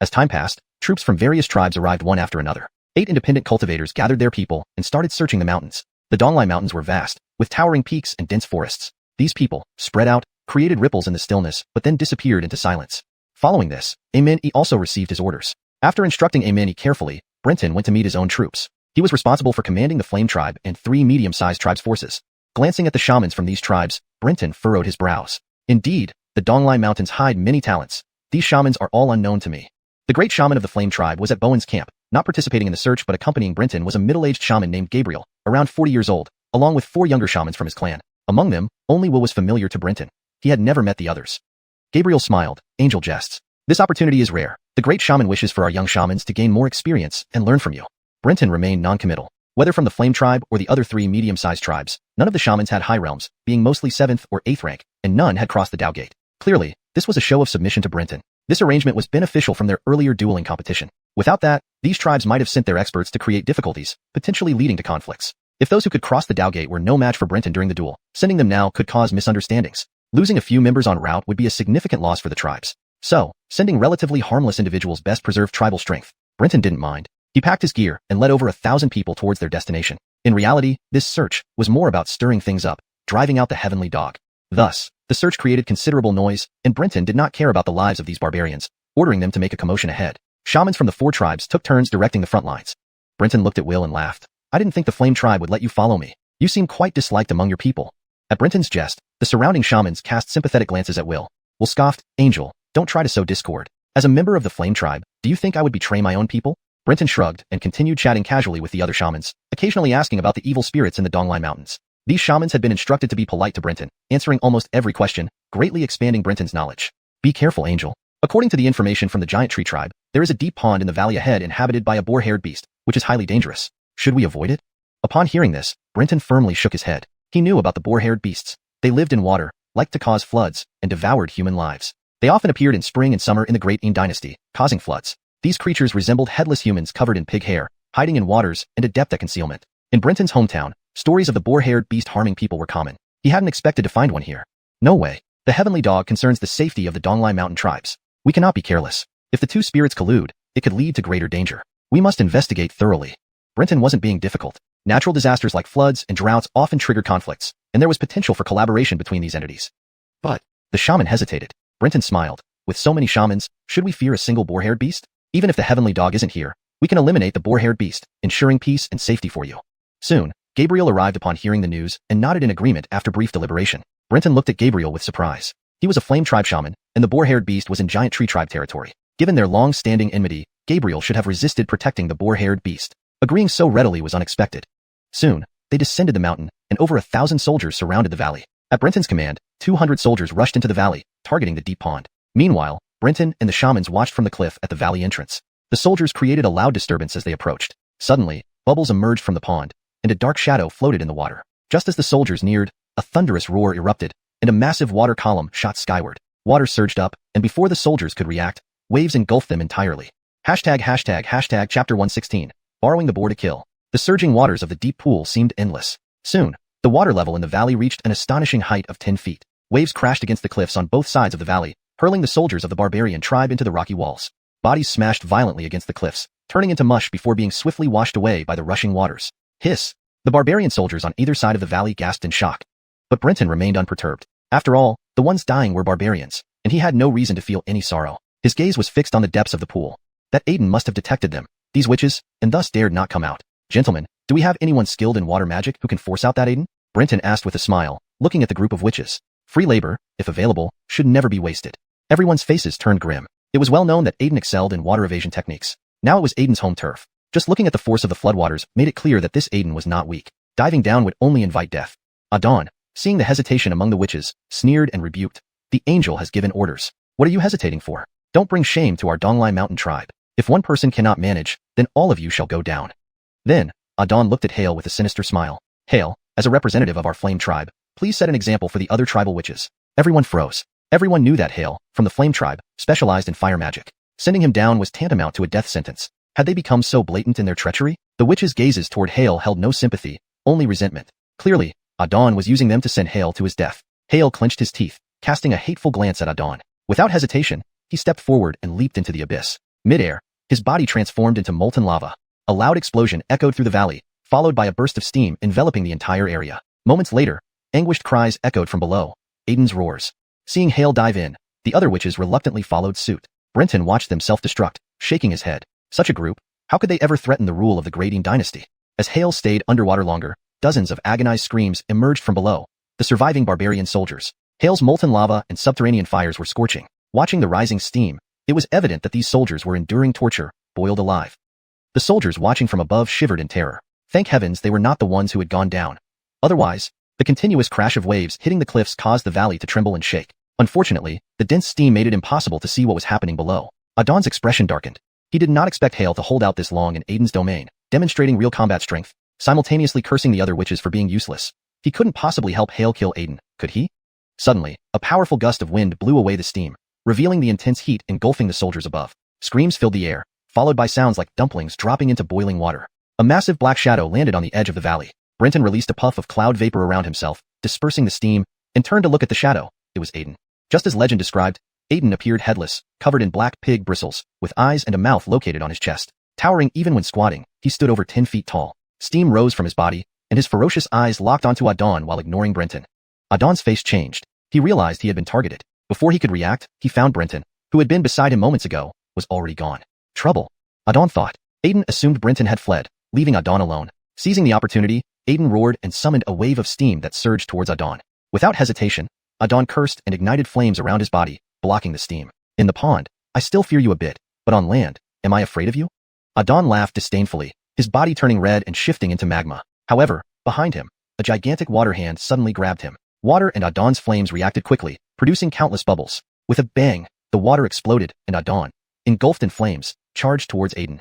As time passed, troops from various tribes arrived one after another. 8 independent cultivators gathered their people and started searching the mountains. The Donglai Mountains were vast, with towering peaks and dense forests. These people, spread out, created ripples in the stillness, but then disappeared into silence. Following this, Ameni also received his orders. After instructing Ameni carefully, Brenton went to meet his own troops. He was responsible for commanding the Flame Tribe and 3 medium-sized tribes' forces. Glancing at the shamans from these tribes, Brenton furrowed his brows. Indeed, the Donglai Mountains hide many talents. These shamans are all unknown to me. The great shaman of the Flame Tribe was at Bowen's camp. Not participating in the search but accompanying Brenton was a middle-aged shaman named Gabriel, around 40 years old, along with 4 younger shamans from his clan. Among them, only Will was familiar to Brenton. He had never met the others. Gabriel smiled. "Angel jests. This opportunity is rare. The great shaman wishes for our young shamans to gain more experience and learn from you." Brenton remained non-committal. Whether from the Flame Tribe or the other 3 medium-sized tribes, none of the shamans had high realms, being mostly 7th or 8th rank, and none had crossed the Dao Gate. Clearly, this was a show of submission to Brenton. This arrangement was beneficial from their earlier dueling competition. Without that, these tribes might have sent their experts to create difficulties, potentially leading to conflicts. If those who could cross the Dao Gate were no match for Brenton during the duel, sending them now could cause misunderstandings. Losing a few members en route would be a significant loss for the tribes. So, sending relatively harmless individuals best preserved tribal strength. Brenton didn't mind. He packed his gear and led over 1,000 people towards their destination. In reality, this search was more about stirring things up, driving out the heavenly dog. Thus, the search created considerable noise, and Brenton did not care about the lives of these barbarians, ordering them to make a commotion ahead. Shamans from the 4 tribes took turns directing the front lines. Brenton looked at Will and laughed. "I didn't think the Flame Tribe would let you follow me. You seem quite disliked among your people." At Brenton's jest, the surrounding shamans cast sympathetic glances at Will. Will scoffed, "Angel, don't try to sow discord. As a member of the Flame Tribe, do you think I would betray my own people?" Brenton shrugged and continued chatting casually with the other shamans, occasionally asking about the evil spirits in the Donglai Mountains. These shamans had been instructed to be polite to Brenton, answering almost every question, greatly expanding Brenton's knowledge. "Be careful, Angel. According to the information from the Giant Tree Tribe, there is a deep pond in the valley ahead inhabited by a boar-haired beast, which is highly dangerous. Should we avoid it?" Upon hearing this, Brenton firmly shook his head. He knew about the boar-haired beasts. They lived in water, liked to cause floods, and devoured human lives. They often appeared in spring and summer in the Great Yin Dynasty, causing floods. These creatures resembled headless humans covered in pig hair, hiding in waters and adept at concealment. In Brenton's hometown, stories of the boar-haired beast harming people were common. He hadn't expected to find one here. No way. The heavenly dog concerns the safety of the Donglai Mountain tribes. We cannot be careless. If the 2 spirits collude, it could lead to greater danger. We must investigate thoroughly. Brenton wasn't being difficult. Natural disasters like floods and droughts often triggered conflicts, and there was potential for collaboration between these entities. But the shaman hesitated. Brenton smiled. "With so many shamans, should we fear a single boar-haired beast? Even if the heavenly dog isn't here, we can eliminate the boar-haired beast, ensuring peace and safety for you." Soon, Gabriel arrived upon hearing the news and nodded in agreement after brief deliberation. Brenton looked at Gabriel with surprise. He was a Flame Tribe shaman, and the boar-haired beast was in Giant Tree Tribe territory. Given their long-standing enmity, Gabriel should have resisted protecting the boar-haired beast. Agreeing so readily was unexpected. Soon, they descended the mountain, and over 1,000 soldiers surrounded the valley. At Brenton's command, 200 soldiers rushed into the valley, targeting the deep pond. Meanwhile, Brenton and the shamans watched from the cliff at the valley entrance. The soldiers created a loud disturbance as they approached. Suddenly, bubbles emerged from the pond, and a dark shadow floated in the water. Just as the soldiers neared, a thunderous roar erupted, and a massive water column shot skyward. Water surged up, and before the soldiers could react, waves engulfed them entirely. ####Chapter 116. Borrowing the boar to kill. The surging waters of the deep pool seemed endless. Soon, the water level in the valley reached an astonishing height of 10 feet. Waves crashed against the cliffs on both sides of the valley, hurling the soldiers of the barbarian tribe into the rocky walls. Bodies smashed violently against the cliffs, turning into mush before being swiftly washed away by the rushing waters. Hiss! The barbarian soldiers on either side of the valley gasped in shock. But Brenton remained unperturbed. After all, the ones dying were barbarians, and he had no reason to feel any sorrow. His gaze was fixed on the depths of the pool. That Aiden must have detected them, these witches, and thus dared not come out. Gentlemen, do we have anyone skilled in water magic who can force out that Aiden? Brenton asked with a smile, looking at the group of witches. Free labor, if available, should never be wasted. Everyone's faces turned grim. It was well known that Aiden excelled in water evasion techniques. Now it was Aiden's home turf. Just looking at the force of the floodwaters made it clear that this Aiden was not weak. Diving down would only invite death. Adon, seeing the hesitation among the witches, sneered and rebuked. The angel has given orders. What are you hesitating for? Don't bring shame to our Donglai mountain tribe. If one person cannot manage, then all of you shall go down. Then, Adon looked at Hale with a sinister smile. Hale, as a representative of our flame tribe, please set an example for the other tribal witches. Everyone froze. Everyone knew that Hale, from the flame tribe, specialized in fire magic. Sending him down was tantamount to a death sentence. Had they become so blatant in their treachery? The witches' gazes toward Hale held no sympathy, only resentment. Clearly, Adon was using them to send Hale to his death. Hale clenched his teeth, casting a hateful glance at Adon. Without hesitation, he stepped forward and leaped into the abyss. Mid-air, his body transformed into molten lava. A loud explosion echoed through the valley, followed by a burst of steam enveloping the entire area. Moments later, anguished cries echoed from below. Aiden's roars. Seeing Hale dive in, the other witches reluctantly followed suit. Brenton watched them self-destruct, shaking his head. Such a group, how could they ever threaten the rule of the Grading dynasty? As Hale stayed underwater longer, dozens of agonized screams emerged from below. The surviving barbarian soldiers. Hale's molten lava and subterranean fires were scorching. Watching the rising steam, it was evident that these soldiers were enduring torture, boiled alive. The soldiers watching from above shivered in terror. Thank heavens they were not the ones who had gone down. Otherwise, the continuous crash of waves hitting the cliffs caused the valley to tremble and shake. Unfortunately, the dense steam made it impossible to see what was happening below. Adon's expression darkened. He did not expect Hale to hold out this long in Aiden's domain, demonstrating real combat strength, simultaneously cursing the other witches for being useless. He couldn't possibly help Hale kill Aiden, could he? Suddenly, a powerful gust of wind blew away the steam, revealing the intense heat engulfing the soldiers above. Screams filled the air, followed by sounds like dumplings dropping into boiling water. A massive black shadow landed on the edge of the valley. Brenton released a puff of cloud vapor around himself, dispersing the steam, and turned to look at the shadow. It was Aiden. Just as legend described, Aiden appeared headless, covered in black pig bristles, with eyes and a mouth located on his chest. Towering even when squatting, he stood over 10 feet tall. Steam rose from his body, and his ferocious eyes locked onto Adon while ignoring Brenton. Adon's face changed. He realized he had been targeted. Before he could react, he found Brenton, who had been beside him moments ago, was already gone. Trouble, Adon thought. Aiden assumed Brenton had fled, leaving Adon alone. Seizing the opportunity, Aiden roared and summoned a wave of steam that surged towards Adon. Without hesitation, Adon cursed and ignited flames around his body, blocking the steam. In the pond, I still fear you a bit, but on land, am I afraid of you? Adon laughed disdainfully, his body turning red and shifting into magma. However, behind him, a gigantic water hand suddenly grabbed him. Water and Adon's flames reacted quickly, producing countless bubbles. With a bang, the water exploded, and Adon, engulfed in flames, charged towards Aiden.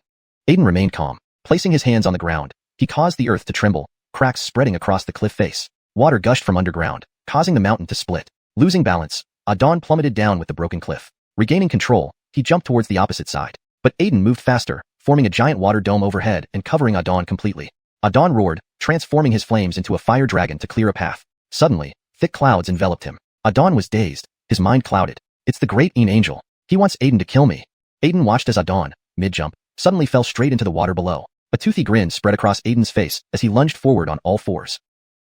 Aiden remained calm. Placing his hands on the ground, he caused the earth to tremble, cracks spreading across the cliff face. Water gushed from underground, causing the mountain to split. Losing balance, Adon plummeted down with the broken cliff. Regaining control, he jumped towards the opposite side. But Aiden moved faster, forming a giant water dome overhead and covering Adon completely. Adon roared, transforming his flames into a fire dragon to clear a path. Suddenly, thick clouds enveloped him. Adon was dazed, his mind clouded. It's the great angel. He wants Aiden to kill me. Aiden watched as Adon, mid-jump, suddenly fell straight into the water below. A toothy grin spread across Aiden's face as he lunged forward on all fours.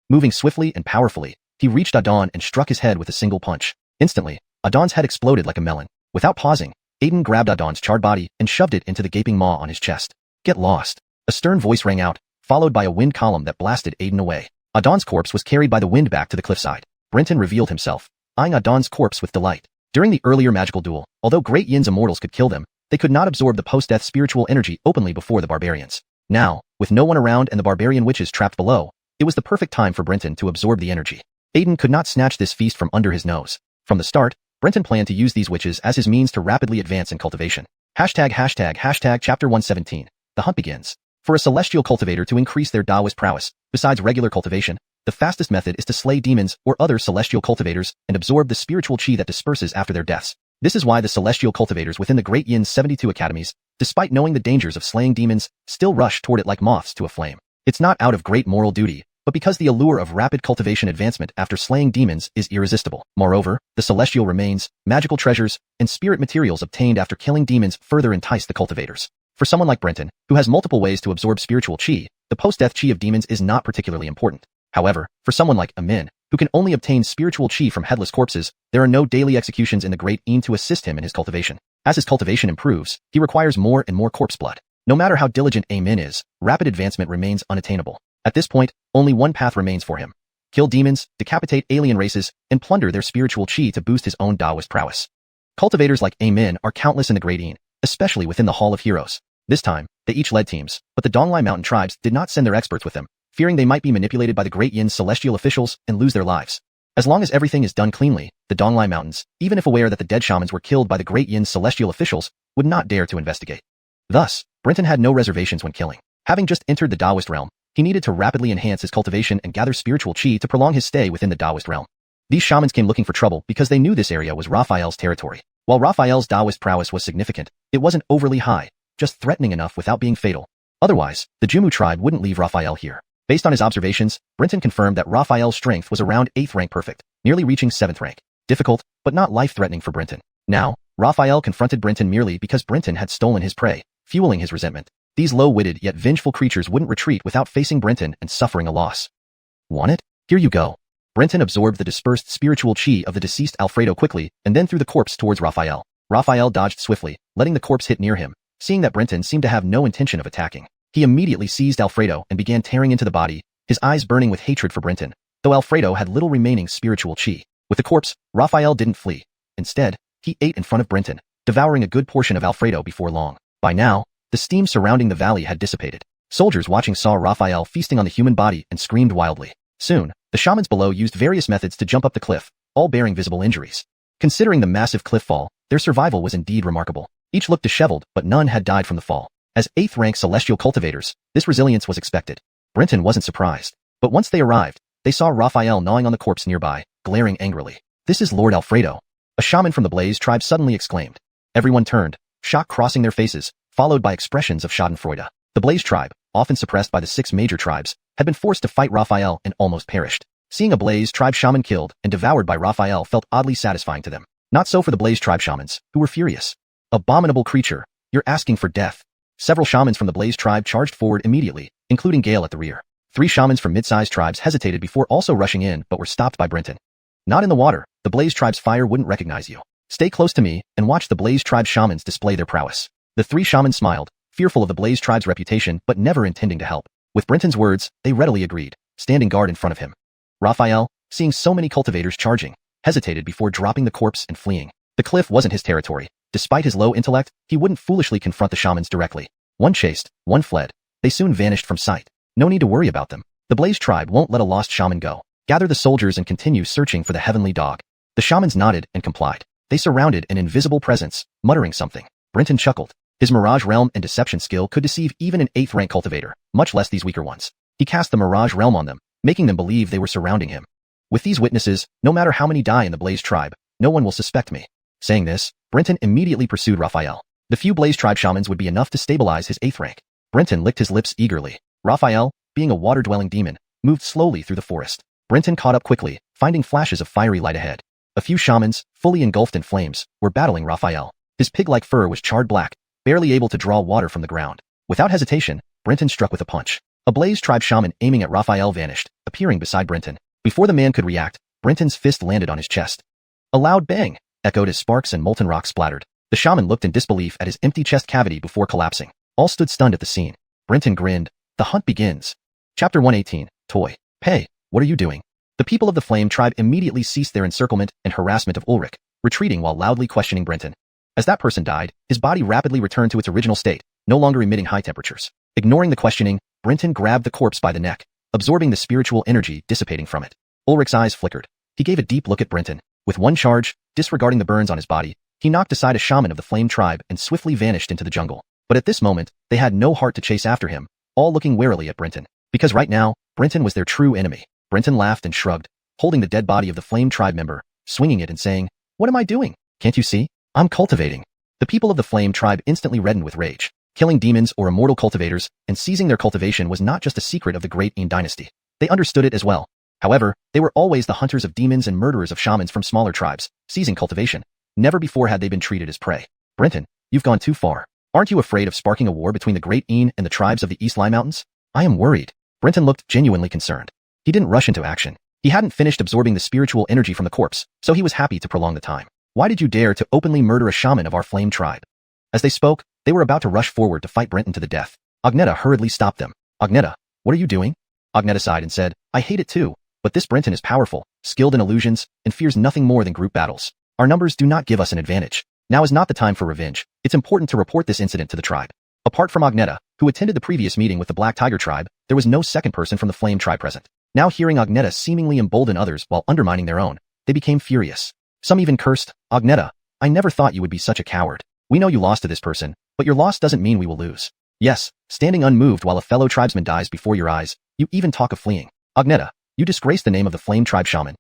Moving swiftly and powerfully, he reached Adon and struck his head with a single punch. Instantly, Adon's head exploded like a melon. Without pausing, Aiden grabbed Adon's charred body and shoved it into the gaping maw on his chest. Get lost. A stern voice rang out, followed by a wind column that blasted Aiden away. Adon's corpse was carried by the wind back to the cliffside. Brenton revealed himself, eyeing Adon's corpse with delight. During the earlier magical duel, although Great Yin's immortals could kill them, they could not absorb the post-death spiritual energy openly before the barbarians. Now, with no one around and the barbarian witches trapped below, it was the perfect time for Brenton to absorb the energy. Aiden could not snatch this feast from under his nose. From the start, Brenton planned to use these witches as his means to rapidly advance in cultivation. Hashtag chapter 117. The hunt begins. For a celestial cultivator to increase their Taoist prowess, besides regular cultivation, the fastest method is to slay demons or other celestial cultivators and absorb the spiritual chi that disperses after their deaths. This is why the celestial cultivators within the Great Yin's 72 academies, despite knowing the dangers of slaying demons, still rush toward it like moths to a flame. It's not out of great moral duty, but because the allure of rapid cultivation advancement after slaying demons is irresistible. Moreover, the celestial remains, magical treasures, and spirit materials obtained after killing demons further entice the cultivators. For someone like Brenton, who has multiple ways to absorb spiritual chi, the post-death chi of demons is not particularly important. However, for someone like Amin, who can only obtain spiritual chi from headless corpses. There are no daily executions in the Great Yin to assist him in his cultivation. As his cultivation improves, he requires more and more corpse blood. No matter how diligent Min is, rapid advancement remains unattainable. At this point, only one path remains for him. Kill demons, decapitate alien races, and plunder their spiritual chi to boost his own Taoist prowess. Cultivators like Min are countless in the Great Yin, especially within the Hall of Heroes. This time, they each led teams, but the Donglai mountain tribes did not send their experts with them, fearing they might be manipulated by the Great Yin's celestial officials and lose their lives. As long as everything is done cleanly, the Donglai Mountains, even if aware that the dead shamans were killed by the Great Yin's celestial officials, would not dare to investigate. Thus, Brinton had no reservations when killing. Having just entered the Taoist realm, he needed to rapidly enhance his cultivation and gather spiritual chi to prolong his stay within the Taoist realm. These shamans came looking for trouble because they knew this area was Raphael's territory. While Raphael's Taoist prowess was significant, it wasn't overly high, just threatening enough without being fatal. Otherwise, the Jumu tribe wouldn't leave Raphael here. Based on his observations, Brinton confirmed that Raphael's strength was around 8th rank perfect, nearly reaching 7th rank. Difficult, but not life-threatening for Brinton. Now, Raphael confronted Brinton merely because Brinton had stolen his prey, fueling his resentment. These low-witted yet vengeful creatures wouldn't retreat without facing Brinton and suffering a loss. Want it? Here you go. Brinton absorbed the dispersed spiritual chi of the deceased Alfredo quickly and then threw the corpse towards Raphael. Raphael dodged swiftly, letting the corpse hit near him. Seeing that Brinton seemed to have no intention of attacking, he immediately seized Alfredo and began tearing into the body, his eyes burning with hatred for Brinton, though Alfredo had little remaining spiritual chi. With the corpse, Raphael didn't flee. Instead, he ate in front of Brinton, devouring a good portion of Alfredo before long. By now, the steam surrounding the valley had dissipated. Soldiers watching saw Raphael feasting on the human body and screamed wildly. Soon, the shamans below used various methods to jump up the cliff, all bearing visible injuries. Considering the massive cliff fall, their survival was indeed remarkable. Each looked disheveled, but none had died from the fall. As 8th rank celestial cultivators, this resilience was expected. Brinton wasn't surprised. But once they arrived, they saw Raphael gnawing on the corpse nearby, glaring angrily. "This is Lord Alfredo," a shaman from the Blaze tribe suddenly exclaimed. Everyone turned, shock crossing their faces, followed by expressions of schadenfreude. The Blaze tribe, often suppressed by the 6 major tribes, had been forced to fight Raphael and almost perished. Seeing a Blaze tribe shaman killed and devoured by Raphael felt oddly satisfying to them. Not so for the Blaze tribe shamans, who were furious. "Abominable creature, you're asking for death." Several shamans from the Blaze tribe charged forward immediately, including Gale at the rear. 3 shamans from mid-sized tribes hesitated before also rushing in but were stopped by Brinton. "Not in the water, the Blaze tribe's fire wouldn't recognize you. Stay close to me and watch the Blaze tribe shamans display their prowess." The 3 shamans smiled, fearful of the Blaze tribe's reputation but never intending to help. With Brinton's words, they readily agreed, standing guard in front of him. Raphael, seeing so many cultivators charging, hesitated before dropping the corpse and fleeing. The cliff wasn't his territory. Despite his low intellect, he wouldn't foolishly confront the shamans directly. One chased, one fled. They soon vanished from sight. No need to worry about them. The Blaze tribe won't let a lost shaman go. Gather the soldiers and continue searching for the heavenly dog. The shamans nodded and complied. They surrounded an invisible presence, muttering something. Brinton chuckled. His Mirage Realm and deception skill could deceive even an 8th rank cultivator, much less these weaker ones. He cast the Mirage Realm on them, making them believe they were surrounding him. "With these witnesses, no matter how many die in the Blaze tribe, no one will suspect me." Saying this, Brinton immediately pursued Raphael. The few Blaze tribe shamans would be enough to stabilize his 8th rank. Brinton licked his lips eagerly. Raphael, being a water-dwelling demon, moved slowly through the forest. Brinton caught up quickly, finding flashes of fiery light ahead. A few shamans, fully engulfed in flames, were battling Raphael. His pig-like fur was charred black, barely able to draw water from the ground. Without hesitation, Brinton struck with a punch. A Blaze tribe shaman aiming at Raphael vanished, appearing beside Brinton. Before the man could react, Brinton's fist landed on his chest. A loud bang echoed as sparks and molten rock splattered. The shaman looked in disbelief at his empty chest cavity before collapsing. All stood stunned at the scene. Brinton grinned. The hunt begins. Chapter 118, Toy. "Pei, what are you doing?" The people of the Flame tribe immediately ceased their encirclement and harassment of Ulrich, retreating while loudly questioning Brinton. As that person died, his body rapidly returned to its original state, no longer emitting high temperatures. Ignoring the questioning, Brinton grabbed the corpse by the neck, absorbing the spiritual energy dissipating from it. Ulrich's eyes flickered. He gave a deep look at Brinton. With one charge, disregarding the burns on his body, he knocked aside a shaman of the Flame tribe and swiftly vanished into the jungle. But at this moment, they had no heart to chase after him, all looking warily at Brinton. Because right now, Brinton was their true enemy. Brinton laughed and shrugged, holding the dead body of the Flame tribe member, swinging it and saying, "What am I doing? Can't you see? I'm cultivating." The people of the Flame tribe instantly reddened with rage. Killing demons or immortal cultivators and seizing their cultivation was not just a secret of the Great Yin dynasty. They understood it as well. However, they were always the hunters of demons and murderers of shamans from smaller tribes, seizing cultivation. Never before had they been treated as prey. "Brinton, you've gone too far. Aren't you afraid of sparking a war between the Great Yin and the tribes of the East Lai Mountains?" "I am worried." Brinton looked genuinely concerned. He didn't rush into action. He hadn't finished absorbing the spiritual energy from the corpse, so he was happy to prolong the time. Why did you dare to openly murder a shaman of our flame tribe? As they spoke, they were about to rush forward to fight Brenton to the death. Agneta hurriedly stopped them. Agneta, what are you doing? Agneta sighed and said, I hate it too, but this Brenton is powerful, skilled in illusions, and fears nothing more than group battles. Our numbers do not give us an advantage. Now is not the time for revenge. It's important to report this incident to the tribe. Apart from Agneta, who attended the previous meeting with the Black Tiger tribe, there was no second person from the Flame tribe present. Now hearing Agneta seemingly embolden others while undermining their own, they became furious. Some even cursed, Agneta, I never thought you would be such a coward. We know you lost to this person, but your loss doesn't mean we will lose. Yes, standing unmoved while a fellow tribesman dies before your eyes, you even talk of fleeing. Agneta, you disgrace the name of the Flame tribe shaman.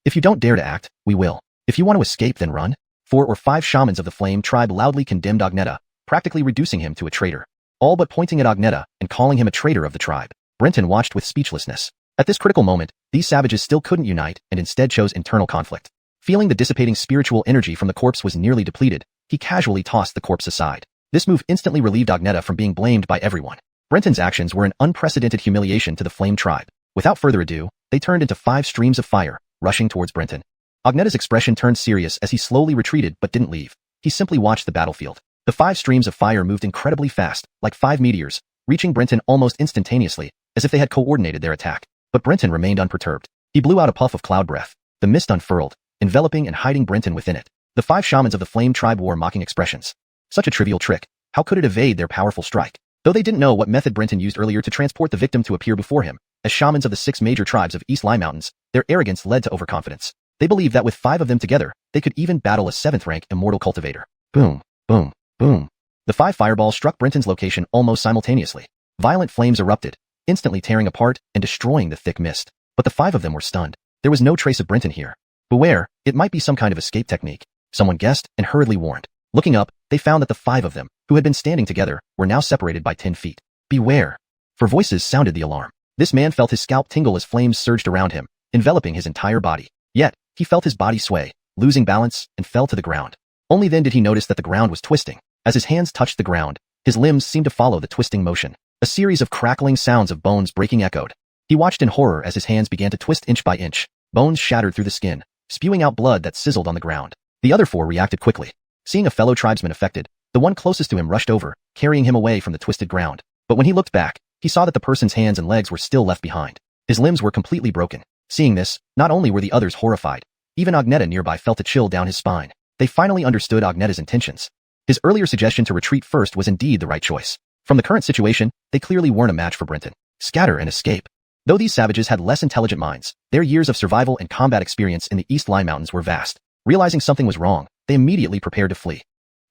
If you don't dare to act, we will. If you want to escape, then run. 4 or 5 shamans of the Flame tribe loudly condemned Agneta, practically reducing him to a traitor. All but pointing at Agneta and calling him a traitor of the tribe. Brenton watched with speechlessness. At this critical moment, these savages still couldn't unite and instead chose internal conflict. Feeling the dissipating spiritual energy from the corpse was nearly depleted, he casually tossed the corpse aside. This move instantly relieved Agneta from being blamed by everyone. Brenton's actions were an unprecedented humiliation to the Flame tribe. Without further ado, they turned into 5 streams of fire, rushing towards Brenton. Agneta's expression turned serious as he slowly retreated but didn't leave. He simply watched the battlefield. The 5 streams of fire moved incredibly fast, like 5 meteors, reaching Brenton almost instantaneously, as if they had coordinated their attack. But Brenton remained unperturbed. He blew out a puff of cloud breath. The mist unfurled, enveloping and hiding Brenton within it. The 5 shamans of the Flame tribe wore mocking expressions. Such a trivial trick. How could it evade their powerful strike? Though they didn't know what method Brenton used earlier to transport the victim to appear before him, as shamans of the 6 major tribes of East Lai Mountains, their arrogance led to overconfidence. They believed that with 5 of them together, they could even battle a 7th-rank Immortal cultivator. Boom, boom, boom. The 5 fireballs struck Brenton's location almost simultaneously. Violent flames erupted, instantly tearing apart and destroying the thick mist. But the 5 of them were stunned. There was no trace of Brenton here. Beware, it might be some kind of escape technique. Someone guessed and hurriedly warned. Looking up, they found that the 5 of them, who had been standing together, were now separated by 10 feet. Beware! For voices sounded the alarm. This man felt his scalp tingle as flames surged around him, enveloping his entire body. Yet, he felt his body sway, losing balance, and fell to the ground. Only then did he notice that the ground was twisting. As his hands touched the ground, his limbs seemed to follow the twisting motion. A series of crackling sounds of bones breaking echoed. He watched in horror as his hands began to twist inch by inch. Bones shattered through the skin, spewing out blood that sizzled on the ground. The other 4 reacted quickly. Seeing a fellow tribesman affected, the one closest to him rushed over, carrying him away from the twisted ground. But when he looked back, he saw that the person's hands and legs were still left behind. His limbs were completely broken. Seeing this, not only were the others horrified, even Agneta nearby felt a chill down his spine. They finally understood Agneta's intentions. His earlier suggestion to retreat first was indeed the right choice. From the current situation, they clearly weren't a match for Brenton. Scatter and escape. Though these savages had less intelligent minds, their years of survival and combat experience in the East Lai Mountains were vast. Realizing something was wrong, they immediately prepared to flee.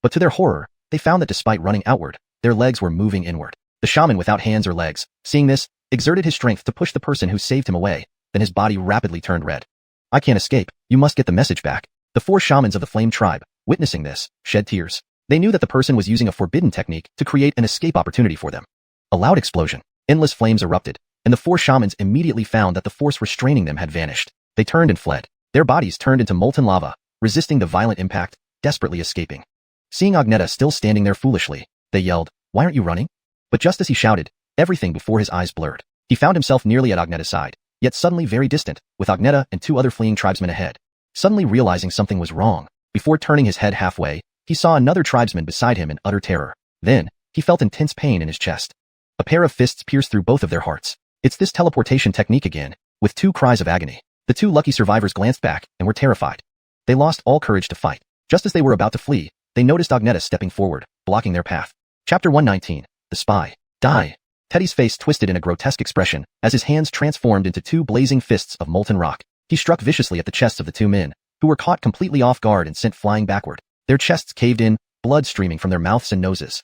But to their horror, they found that despite running outward, their legs were moving inward. The shaman without hands or legs, seeing this, exerted his strength to push the person who saved him away, then his body rapidly turned red. I can't escape, you must get the message back. The 4 shamans of the Flame tribe, witnessing this, shed tears. They knew that the person was using a forbidden technique to create an escape opportunity for them. A loud explosion, endless flames erupted, and the 4 shamans immediately found that the force restraining them had vanished. They turned and fled. Their bodies turned into molten lava, resisting the violent impact, desperately escaping. Seeing Agneta still standing there foolishly, they yelled, "Why aren't you running?" But just as he shouted, everything before his eyes blurred. He found himself nearly at Agneta's side, yet suddenly very distant, with Agneta and 2 other fleeing tribesmen ahead. Suddenly realizing something was wrong, before turning his head halfway, he saw another tribesman beside him in utter terror. Then, he felt intense pain in his chest. A pair of fists pierced through both of their hearts. It's this teleportation technique again, with 2 cries of agony. The 2 lucky survivors glanced back and were terrified. They lost all courage to fight. Just as they were about to flee, they noticed Agneta stepping forward, blocking their path. Chapter 119, The Spy. Die. Teddy's face twisted in a grotesque expression as his hands transformed into 2 blazing fists of molten rock. He struck viciously at the chests of the 2 men, who were caught completely off guard and sent flying backward. Their chests caved in, blood streaming from their mouths and noses.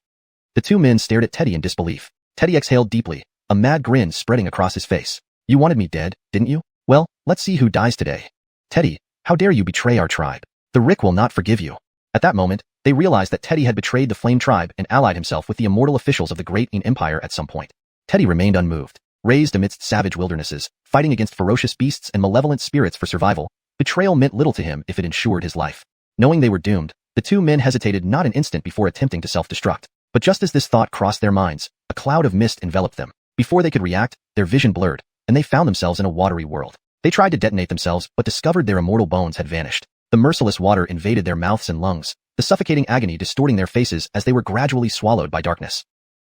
The 2 men stared at Teddy in disbelief. Teddy exhaled deeply, a mad grin spreading across his face. You wanted me dead, didn't you? Well, let's see who dies today. Teddy, how dare you betray our tribe? The Rick will not forgive you. At that moment, they realized that Teddy had betrayed the Flame tribe and allied himself with the immortal officials of the Great Yin Empire at some point. Teddy remained unmoved. Raised amidst savage wildernesses, fighting against ferocious beasts and malevolent spirits for survival, betrayal meant little to him if it ensured his life. Knowing they were doomed, the 2 men hesitated not an instant before attempting to self-destruct. But just as this thought crossed their minds, a cloud of mist enveloped them. Before they could react, their vision blurred, and they found themselves in a watery world. They tried to detonate themselves, but discovered their immortal bones had vanished. The merciless water invaded their mouths and lungs, the suffocating agony distorting their faces as they were gradually swallowed by darkness.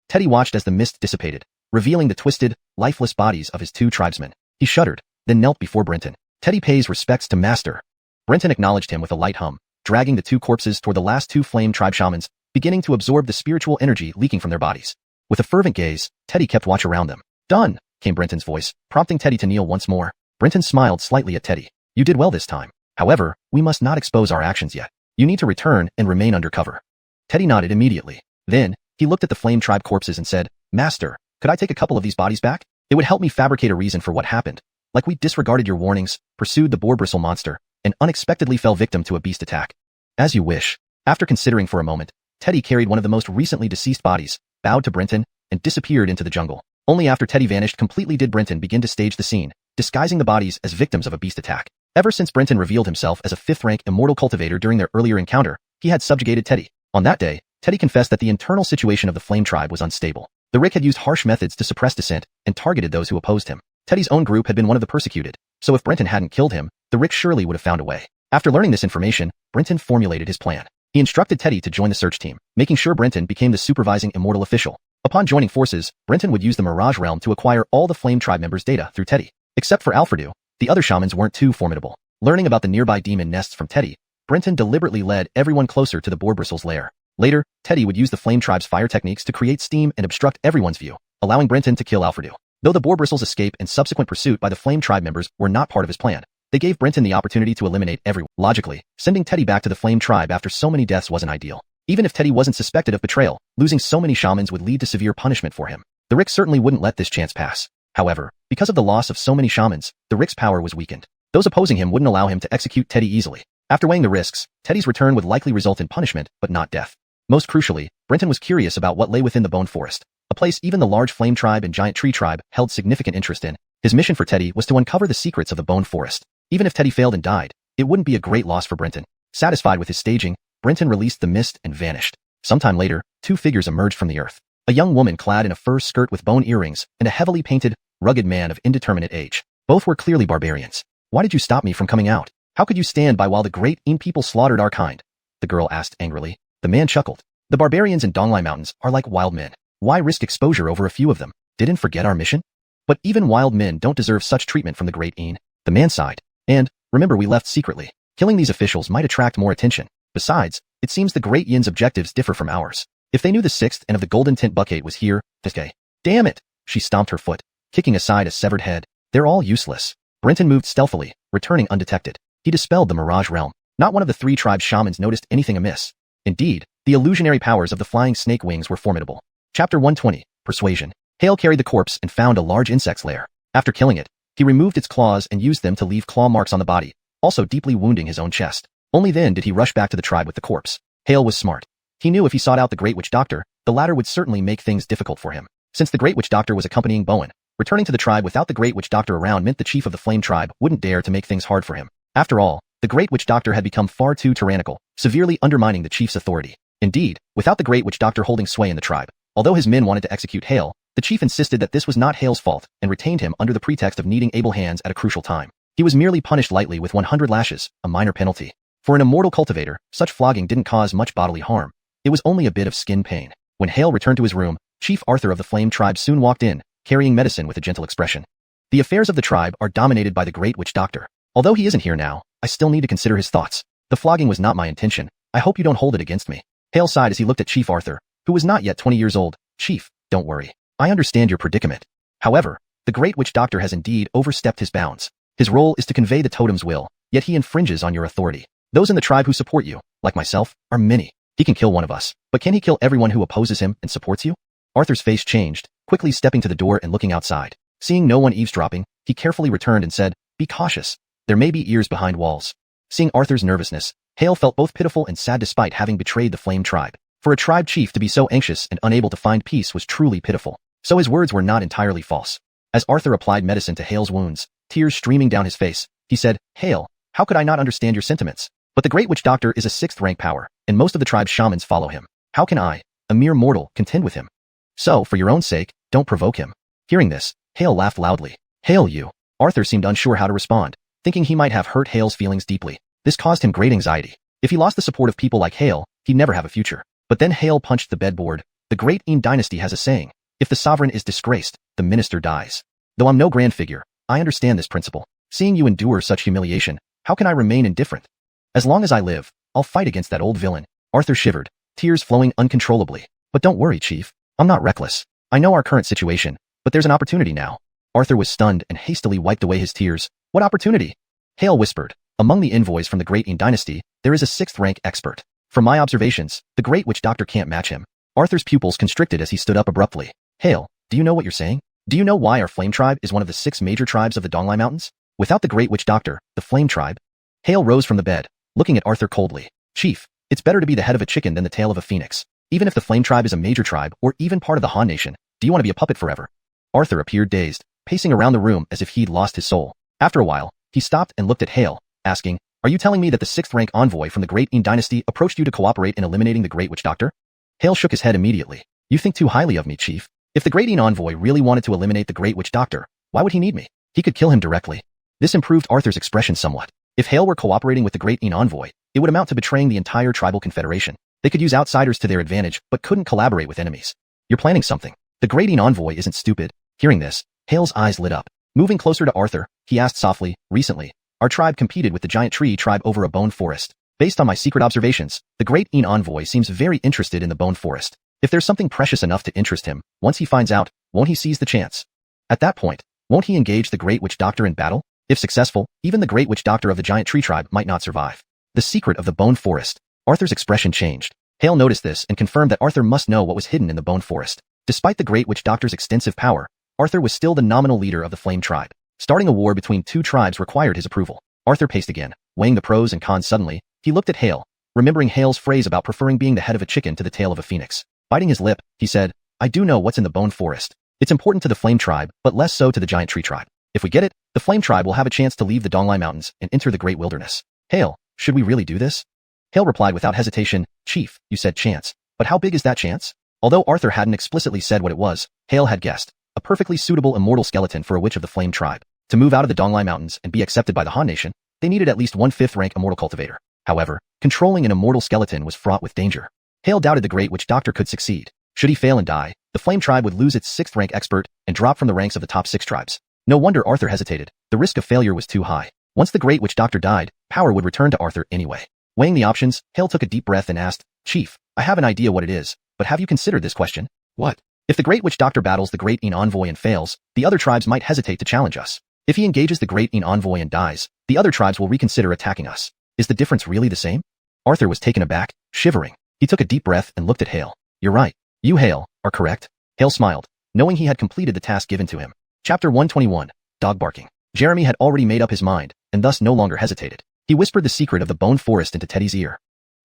Teddy watched as the mist dissipated, revealing the twisted, lifeless bodies of his two tribesmen. He shuddered, then knelt before Brenton. Teddy pays respects to Master. Brenton acknowledged him with a light hum, dragging the two corpses toward the last two flame tribe shamans, beginning to absorb the spiritual energy leaking from their bodies. With a fervent gaze, Teddy kept watch around them. "Done," came Brenton's voice, prompting Teddy to kneel once more. Brenton smiled slightly at Teddy. "You did well this time. However, we must not expose our actions yet. You need to return and remain undercover." Teddy nodded immediately. Then, he looked at the flame tribe corpses and said, "Master, could I take a couple of these bodies back? It would help me fabricate a reason for what happened. Like we disregarded your warnings, pursued the boar bristle monster, and unexpectedly fell victim to a beast attack." "As you wish." After considering for a moment, Teddy carried one of the most recently deceased bodies, bowed to Brenton, and disappeared into the jungle. Only after Teddy vanished completely did Brenton begin to stage the scene, disguising the bodies as victims of a beast attack. Ever since Brenton revealed himself as a 5th-rank immortal cultivator during their earlier encounter, he had subjugated Teddy. On that day, Teddy confessed that the internal situation of the flame tribe was unstable. The Rick had used harsh methods to suppress dissent and targeted those who opposed him. Teddy's own group had been one of the persecuted, so if Brenton hadn't killed him, the Rick surely would have found a way. After learning this information, Brenton formulated his plan. He instructed Teddy to join the search team, making sure Brenton became the supervising immortal official. Upon joining forces, Brenton would use the Mirage Realm to acquire all the Flame Tribe members' data through Teddy. Except for Alfredo, the other shamans weren't too formidable. Learning about the nearby demon nests from Teddy, Brenton deliberately led everyone closer to the boar bristle's lair. Later, Teddy would use the Flame Tribe's fire techniques to create steam and obstruct everyone's view, allowing Brenton to kill Alfredo. Though the boar bristle's escape and subsequent pursuit by the Flame Tribe members were not part of his plan, they gave Brenton the opportunity to eliminate everyone. Logically, sending Teddy back to the Flame Tribe after so many deaths wasn't ideal. Even if Teddy wasn't suspected of betrayal, losing so many shamans would lead to severe punishment for him. The Rick certainly wouldn't let this chance pass. However, because of the loss of so many shamans, the Rick's power was weakened. Those opposing him wouldn't allow him to execute Teddy easily. After weighing the risks, Teddy's return would likely result in punishment, but not death. Most crucially, Brenton was curious about what lay within the Bone Forest, a place even the large Flame Tribe and Giant Tree Tribe held significant interest in. His mission for Teddy was to uncover the secrets of the Bone Forest. Even if Teddy failed and died, it wouldn't be a great loss for Brenton. Satisfied with his staging, Brenton released the mist and vanished. Sometime later, two figures emerged from the earth. A young woman clad in a fur skirt with bone earrings, and a heavily painted, rugged man of indeterminate age. Both were clearly barbarians. "Why did you stop me from coming out? How could you stand by while the great Een people slaughtered our kind?" the girl asked angrily. The man chuckled. "The barbarians in Donglai Mountains are like wild men. Why risk exposure over a few of them? Didn't forget our mission? But even wild men don't deserve such treatment from the great Een." The man sighed. "And, remember we left secretly. Killing these officials might attract more attention. Besides, it seems the great Yin's objectives differ from ours. If they knew the 6th and of the golden tint bucket was here, this guy. Damn it!" She stomped her foot, kicking aside a severed head. "They're all useless." Brenton moved stealthily, returning undetected. He dispelled the Mirage Realm. Not one of the 3 tribe shamans noticed anything amiss. Indeed, the illusionary powers of the flying snake wings were formidable. Chapter 120, Persuasion. Hale carried the corpse and found a large insect's lair. After killing it, he removed its claws and used them to leave claw marks on the body, also deeply wounding his own chest. Only then did he rush back to the tribe with the corpse. Hale was smart. He knew if he sought out the Great Witch Doctor, the latter would certainly make things difficult for him. Since the Great Witch Doctor was accompanying Bowen, returning to the tribe without the Great Witch Doctor around meant the chief of the Flame Tribe wouldn't dare to make things hard for him. After all, the Great Witch Doctor had become far too tyrannical, severely undermining the chief's authority. Indeed, without the Great Witch Doctor holding sway in the tribe, although his men wanted to execute Hale, the chief insisted that this was not Hale's fault and retained him under the pretext of needing able hands at a crucial time. He was merely punished lightly with 100 lashes, a minor penalty. For an immortal cultivator, such flogging didn't cause much bodily harm. It was only a bit of skin pain. When Hale returned to his room, Chief Arthur of the Flame Tribe soon walked in, carrying medicine with a gentle expression. "The affairs of the tribe are dominated by the Great Witch Doctor. Although he isn't here now, I still need to consider his thoughts. The flogging was not my intention. I hope you don't hold it against me." Hale sighed as he looked at Chief Arthur, who was not yet 20 years old. "Chief, don't worry. I understand your predicament. However, the Great Witch Doctor has indeed overstepped his bounds. His role is to convey the totem's will, yet he infringes on your authority. Those in the tribe who support you, like myself, are many. He can kill one of us, but can he kill everyone who opposes him and supports you?" Arthur's face changed, quickly stepping to the door and looking outside. Seeing no one eavesdropping, he carefully returned and said, "Be cautious. There may be ears behind walls." Seeing Arthur's nervousness, Hale felt both pitiful and sad despite having betrayed the Flame Tribe. For a tribe chief to be so anxious and unable to find peace was truly pitiful. So his words were not entirely false. As Arthur applied medicine to Hale's wounds, tears streaming down his face, he said, "Hale, how could I not understand your sentiments? But the Great Witch Doctor is a 6th-rank power, and most of the tribe's shamans follow him. How can I, a mere mortal, contend with him? So, for your own sake, don't provoke him." Hearing this, Hale laughed loudly. "Hale you." Arthur seemed unsure how to respond, thinking he might have hurt Hale's feelings deeply. This caused him great anxiety. If he lost the support of people like Hale, he'd never have a future. But then Hale punched the bedboard. The great Qin dynasty has a saying, if the sovereign is disgraced, the minister dies. Though I'm no grand figure, I understand this principle. Seeing you endure such humiliation, how can I remain indifferent? As long as I live, I'll fight against that old villain. Arthur shivered, tears flowing uncontrollably. But don't worry, Chief. I'm not reckless. I know our current situation, but there's an opportunity now. Arthur was stunned and hastily wiped away his tears. What opportunity? Hale whispered. Among the envoys from the Great Qin dynasty, there is a 6th-rank expert. From my observations, the Great Witch Doctor can't match him. Arthur's pupils constricted as he stood up abruptly. Hale, do you know what you're saying? Do you know why our Flame Tribe is one of the 6 major tribes of the Donglai Mountains? Without the Great Witch Doctor, the Flame Tribe. Hale rose from the bed, looking at Arthur coldly. Chief, it's better to be the head of a chicken than the tail of a phoenix. Even if the Flame Tribe is a major tribe or even part of the Han Nation, do you want to be a puppet forever? Arthur appeared dazed, pacing around the room as if he'd lost his soul. After a while, he stopped and looked at Hale, asking, are you telling me that the 6th-rank envoy from the Great Qin dynasty approached you to cooperate in eliminating the Great Witch Doctor? Hale shook his head immediately. You think too highly of me, Chief. If the Great Qin envoy really wanted to eliminate the Great Witch Doctor, why would he need me? He could kill him directly. This improved Arthur's expression somewhat. If Hale were cooperating with the Great Qin envoy, it would amount to betraying the entire tribal confederation. They could use outsiders to their advantage, but couldn't collaborate with enemies. You're planning something. The Great Qin envoy isn't stupid. Hearing this, Hale's eyes lit up. Moving closer to Arthur, he asked softly, recently, our tribe competed with the giant tree tribe over a bone forest. Based on my secret observations, the Great Qin envoy seems very interested in the bone forest. If there's something precious enough to interest him, once he finds out, won't he seize the chance? At that point, won't he engage the Great Witch Doctor in battle? If successful, even the Great Witch Doctor of the giant tree tribe might not survive. The secret of the bone forest. Arthur's expression changed. Hale noticed this and confirmed that Arthur must know what was hidden in the bone forest. Despite the Great Witch Doctor's extensive power, Arthur was still the nominal leader of the Flame Tribe. Starting a war between 2 tribes required his approval. Arthur paced again, weighing the pros and cons suddenly. He looked at Hale, remembering Hale's phrase about preferring being the head of a chicken to the tail of a phoenix. Biting his lip, he said, I do know what's in the bone forest. It's important to the Flame Tribe, but less so to the giant tree tribe. If we get it, the Flame Tribe will have a chance to leave the Donglai Mountains and enter the Great Wilderness. Hale, should we really do this? Hale replied without hesitation, Chief, you said chance. But how big is that chance? Although Arthur hadn't explicitly said what it was, Hale had guessed. A perfectly suitable immortal skeleton for a witch of the Flame Tribe. To move out of the Donglai Mountains and be accepted by the Han Nation, they needed at least 1/5 rank immortal cultivator. However, controlling an immortal skeleton was fraught with danger. Hale doubted the Great Witch Doctor could succeed. Should he fail and die, the Flame Tribe would lose its 6th rank expert and drop from the ranks of the top 6 tribes. No wonder Arthur hesitated. The risk of failure was too high. Once the Great Witch Doctor died, power would return to Arthur anyway. Weighing the options, Hale took a deep breath and asked, Chief, I have an idea what it is, but have you considered this question? What? If the Great Witch Doctor battles the Great Qin envoy and fails, the other tribes might hesitate to challenge us. If he engages the Great Qin envoy and dies, the other tribes will reconsider attacking us. Is the difference really the same? Arthur was taken aback, shivering. He took a deep breath and looked at Hale. You're right. You, Hale, are correct. Hale smiled, knowing he had completed the task given to him. Chapter 121, Dog Barking. Jeremy had already made up his mind, and thus no longer hesitated. He whispered the secret of the bone forest into Teddy's ear.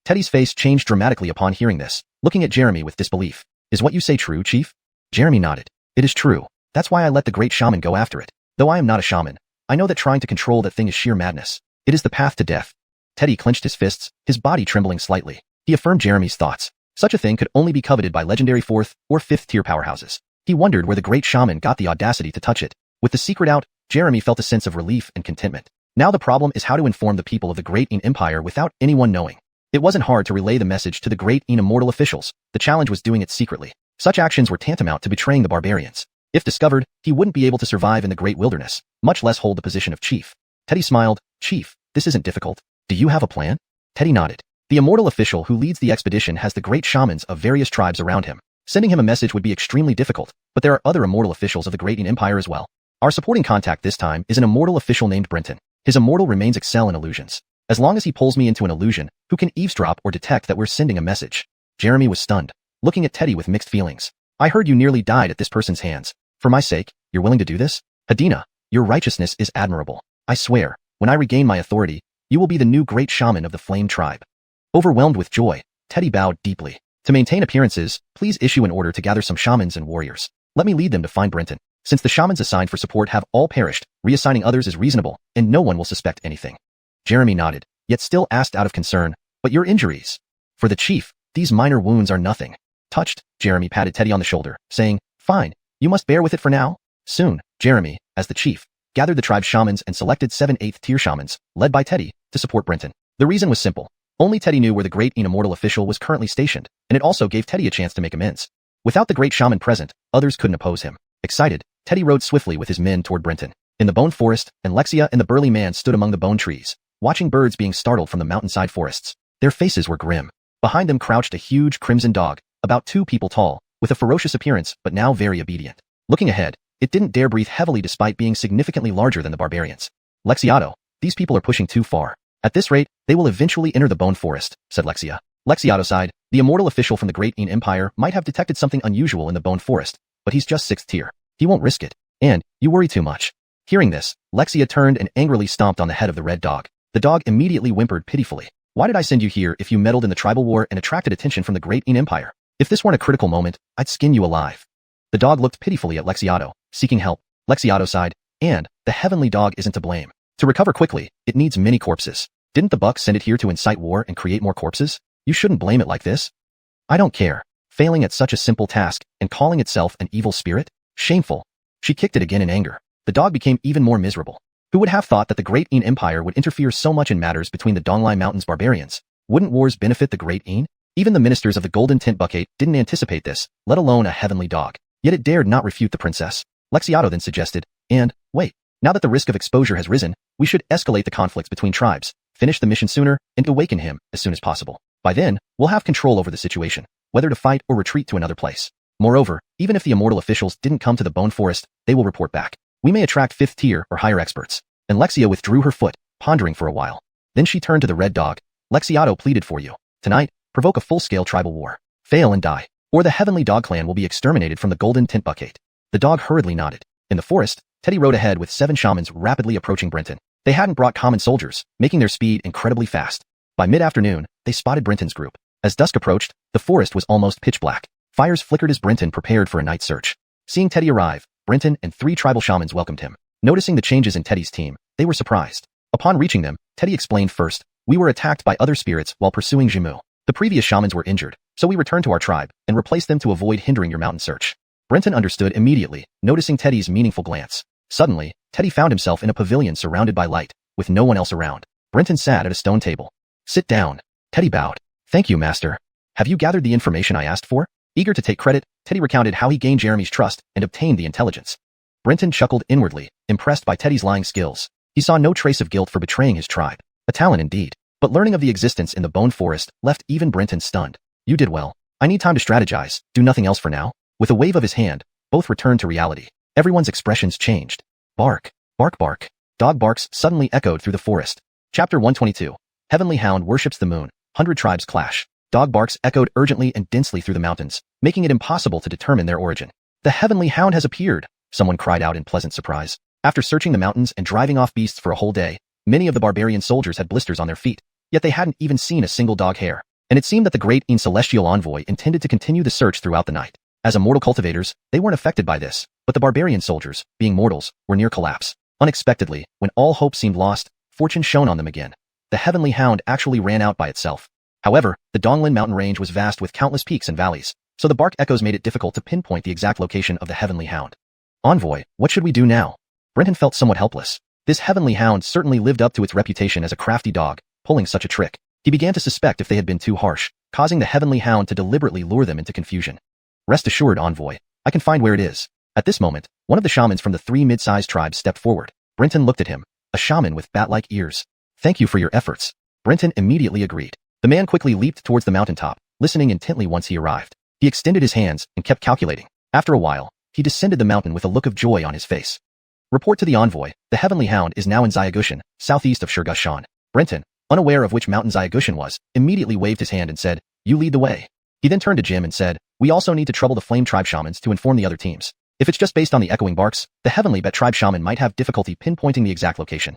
Teddy's face changed dramatically upon hearing this, looking at Jeremy with disbelief. Is what you say true, Chief? Jeremy nodded. It is true. That's why I let the great shaman go after it. Though I am not a shaman, I know that trying to control that thing is sheer madness. It is the path to death. Teddy clenched his fists, his body trembling slightly. He affirmed Jeremy's thoughts. Such a thing could only be coveted by legendary 4th or 5th tier powerhouses. He wondered where the great shaman got the audacity to touch it. With the secret out, Jeremy felt a sense of relief and contentment. Now the problem is how to inform the people of the Great Qin Empire without anyone knowing. It wasn't hard to relay the message to the Great Qin Immortal officials. The challenge was doing it secretly. Such actions were tantamount to betraying the barbarians. If discovered, he wouldn't be able to survive in the Great Wilderness, much less hold the position of chief. Teddy smiled. Chief, this isn't difficult. Do you have a plan? Teddy nodded. The immortal official who leads the expedition has the great shamans of various tribes around him. Sending him a message would be extremely difficult, but there are other immortal officials of the Great Qin Empire as well. Our supporting contact this time is an immortal official named Brenton. His immortal remains excel in illusions. As long as he pulls me into an illusion, who can eavesdrop or detect that we're sending a message? Jeremy was stunned, looking at Teddy with mixed feelings. I heard you nearly died at this person's hands. For my sake, you're willing to do this? Hadina, your righteousness is admirable. I swear, when I regain my authority, you will be the new great shaman of the Flame Tribe. Overwhelmed with joy, Teddy bowed deeply. To maintain appearances, please issue an order to gather some shamans and warriors. Let me lead them to find Brenton. Since the shamans assigned for support have all perished, reassigning others is reasonable, and no one will suspect anything. Jeremy nodded, yet still asked out of concern, but your injuries? For the chief, these minor wounds are nothing. Touched, Jeremy patted Teddy on the shoulder, saying, fine, you must bear with it for now. Soon, Jeremy, as the chief, gathered the tribe's shamans and selected 7 8th-tier shamans, led by Teddy, to support Brenton. The reason was simple. Only Teddy knew where the great Immortal official was currently stationed, and it also gave Teddy a chance to make amends. Without the great shaman present, others couldn't oppose him. Excited, Teddy rode swiftly with his men toward Brenton. In the bone forest, and Lexia and the burly man stood among the bone trees, watching birds being startled from the mountainside forests. Their faces were grim. Behind them crouched a huge crimson dog, about 2 people tall, with a ferocious appearance but now very obedient. Looking ahead, it didn't dare breathe heavily despite being significantly larger than the barbarians. Lexiato, these people are pushing too far. At this rate, they will eventually enter the bone forest, said Lexia. Lexiato sighed. The Immortal official from the Great Een Empire might have detected something unusual in the bone forest, but he's just 6th tier. He won't risk it. And, you worry too much. Hearing this, Lexia turned and angrily stomped on the head of the red dog. The dog immediately whimpered pitifully. Why did I send you here if you meddled in the tribal war and attracted attention from the Great Een Empire? If this weren't a critical moment, I'd skin you alive. The dog looked pitifully at Lexiato, seeking help. Lexiato sighed, and, the heavenly dog isn't to blame. To recover quickly, it needs many corpses. Didn't the buck send it here to incite war and create more corpses? You shouldn't blame it like this. I don't care. Failing at such a simple task, and calling itself an evil spirit? Shameful. She kicked it again in anger. The dog became even more miserable. Who would have thought that the Great Een Empire would interfere so much in matters between the Donglai Mountains barbarians? Wouldn't wars benefit the Great Een? Even the ministers of the Golden Tent Bucket didn't anticipate this, let alone a heavenly dog. Yet it dared not refute the princess. Lexiato then suggested, and, wait, now that the risk of exposure has risen, we should escalate the conflicts between tribes, finish the mission sooner, and awaken him as soon as possible. By then, we'll have control over the situation, whether to fight or retreat to another place. Moreover, even if the Immortal officials didn't come to the Bone Forest, they will report back. We may attract 5th tier or higher experts. And Lexia withdrew her foot, pondering for a while. Then she turned to the red dog. Lexiato pleaded for you. Tonight, provoke a full-scale tribal war. Fail and die. Or the heavenly dog clan will be exterminated from the Golden Tent Bucket. The dog hurriedly nodded. In the forest, Teddy rode ahead with 7 shamans rapidly approaching Brenton. They hadn't brought common soldiers, making their speed incredibly fast. By mid-afternoon, they spotted Brenton's group. As dusk approached, the forest was almost pitch black. Fires flickered as Brenton prepared for a night search. Seeing Teddy arrive, Brenton and 3 tribal shamans welcomed him. Noticing the changes in Teddy's team, they were surprised. Upon reaching them, Teddy explained first, we were attacked by other spirits while pursuing Jimu. The previous shamans were injured, so we returned to our tribe and replaced them to avoid hindering your mountain search. Brenton understood immediately, noticing Teddy's meaningful glance. Suddenly, Teddy found himself in a pavilion surrounded by light, with no one else around. Brenton sat at a stone table. Sit down. Teddy bowed. Thank you, master. Have you gathered the information I asked for? Eager to take credit, Teddy recounted how he gained Jeremy's trust and obtained the intelligence. Brenton chuckled inwardly, impressed by Teddy's lying skills. He saw no trace of guilt for betraying his tribe. A talent indeed. But learning of the existence in the Bone Forest left even Brenton stunned. You did well. I need time to strategize, do nothing else for now. With a wave of his hand, both returned to reality. Everyone's expressions changed. Bark, bark, bark. Dog barks suddenly echoed through the forest. Chapter 122. Heavenly Hound worships the moon. 100 tribes clash. Dog barks echoed urgently and densely through the mountains, making it impossible to determine their origin. The Heavenly Hound has appeared, someone cried out in pleasant surprise. After searching the mountains and driving off beasts for a whole day, many of the barbarian soldiers had blisters on their feet, yet they hadn't even seen a single dog hair. And it seemed that the Great Een celestial envoy intended to continue the search throughout the night. As immortal cultivators, they weren't affected by this, but the barbarian soldiers, being mortals, were near collapse. Unexpectedly, when all hope seemed lost, fortune shone on them again. The Heavenly Hound actually ran out by itself. However, the Donglin mountain range was vast with countless peaks and valleys, so the bark echoes made it difficult to pinpoint the exact location of the Heavenly Hound. Envoy, what should we do now? Brenton felt somewhat helpless. This Heavenly Hound certainly lived up to its reputation as a crafty dog, pulling such a trick. He began to suspect if they had been too harsh, causing the Heavenly Hound to deliberately lure them into confusion. Rest assured, Envoy, I can find where it is. At this moment, one of the shamans from the 3 mid-sized tribes stepped forward. Brenton looked at him, a shaman with bat-like ears. Thank you for your efforts. Brenton immediately agreed. The man quickly leaped towards the mountaintop, listening intently once he arrived. He extended his hands and kept calculating. After a while, he descended the mountain with a look of joy on his face. Report to the envoy, the Heavenly Hound is now in Xiaogushan, southeast of Shurgushan. Brenton, unaware of which mountain Xiaogushan was, immediately waved his hand and said, you lead the way. He then turned to Jim and said, we also need to trouble the Flame Tribe shamans to inform the other teams. If it's just based on the echoing barks, the Heavenly Bet Tribe shaman might have difficulty pinpointing the exact location.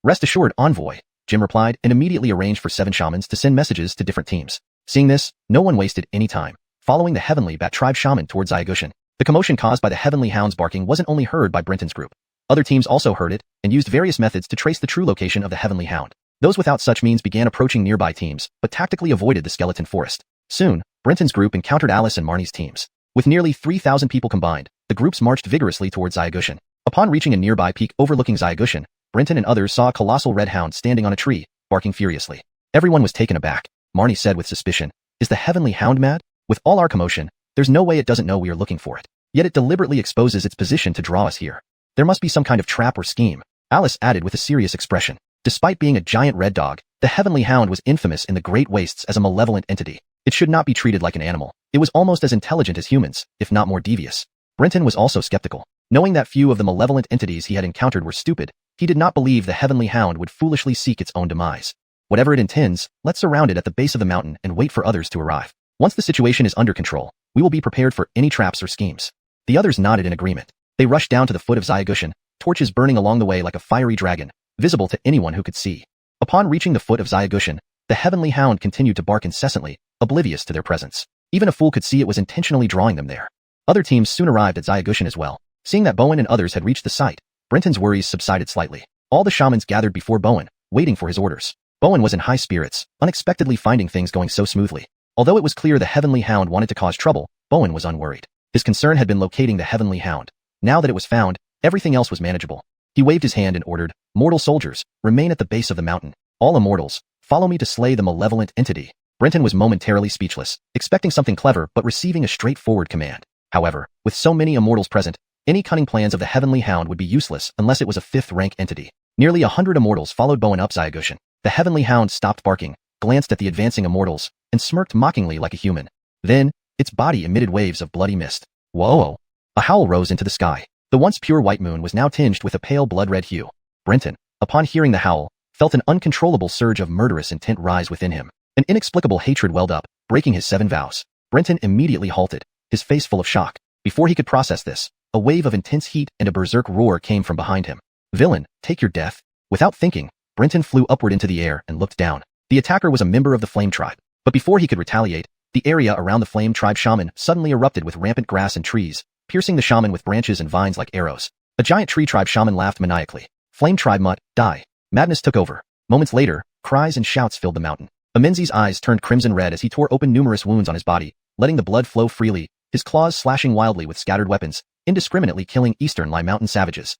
Rest assured, Envoy, Jim replied and immediately arranged for 7 shamans to send messages to different teams. Seeing this, no one wasted any time. Following the Heavenly Bat Tribe shaman towards Xiaogushan, the commotion caused by the Heavenly Hound's barking wasn't only heard by Brenton's group. Other teams also heard it and used various methods to trace the true location of the Heavenly Hound. Those without such means began approaching nearby teams, but tactically avoided the skeleton forest. Soon, Brenton's group encountered Alice and Marnie's teams. With nearly 3,000 people combined, the groups marched vigorously towards Xiaogushan. Upon reaching a nearby peak overlooking Xiaogushan, Brenton and others saw a colossal red hound standing on a tree, barking furiously. Everyone was taken aback. Marnie said with suspicion, "Is the heavenly hound mad? With all our commotion, there's no way it doesn't know we are looking for it. Yet it deliberately exposes its position to draw us here. There must be some kind of trap or scheme," Alice added with a serious expression. Despite being a giant red dog, the heavenly hound was infamous in the Great Wastes as a malevolent entity. It should not be treated like an animal. It was almost as intelligent as humans, if not more devious. Brenton was also skeptical. Knowing that few of the malevolent entities he had encountered were stupid, he did not believe the heavenly hound would foolishly seek its own demise. Whatever it intends, let's surround it at the base of the mountain and wait for others to arrive. Once the situation is under control, we will be prepared for any traps or schemes. The others nodded in agreement. They rushed down to the foot of Xiaogushan, torches burning along the way like a fiery dragon, visible to anyone who could see. Upon reaching the foot of Xiaogushan, the heavenly hound continued to bark incessantly, oblivious to their presence. Even a fool could see it was intentionally drawing them there. Other teams soon arrived at Xiaogushan as well. Seeing that Bowen and others had reached the site, Brenton's worries subsided slightly. All the shamans gathered before Bowen, waiting for his orders. Bowen was in high spirits, unexpectedly finding things going so smoothly. Although it was clear the heavenly hound wanted to cause trouble, Bowen was unworried. His concern had been locating the heavenly hound. Now that it was found, everything else was manageable. He waved his hand and ordered, "Mortal soldiers, remain at the base of the mountain. All immortals, follow me to slay the malevolent entity." Brenton was momentarily speechless, expecting something clever but receiving a straightforward command. However, with so many immortals present, any cunning plans of the heavenly hound would be useless unless it was a fifth-rank entity. Nearly 100 immortals followed Bowen up Xiaogushan. The heavenly hound stopped barking, glanced at the advancing immortals, and smirked mockingly like a human. Then, its body emitted waves of bloody mist. Whoa! A howl rose into the sky. The once pure white moon was now tinged with a pale blood-red hue. Brenton, upon hearing the howl, felt an uncontrollable surge of murderous intent rise within him. An inexplicable hatred welled up, breaking his 7 vows. Brenton immediately halted, his face full of shock. Before he could process this, a wave of intense heat and a berserk roar came from behind him. "Villain, take your death." Without thinking, Brenton flew upward into the air and looked down. The attacker was a member of the Flame Tribe. But before he could retaliate, the area around the Flame Tribe shaman suddenly erupted with rampant grass and trees, piercing the shaman with branches and vines like arrows. A giant tree tribe shaman laughed maniacally. "Flame Tribe mutt, die." Madness took over. Moments later, cries and shouts filled the mountain. Amenzi's eyes turned crimson red as he tore open numerous wounds on his body, letting the blood flow freely, his claws slashing wildly with scattered weapons, indiscriminately killing Eastern Lai Mountain savages.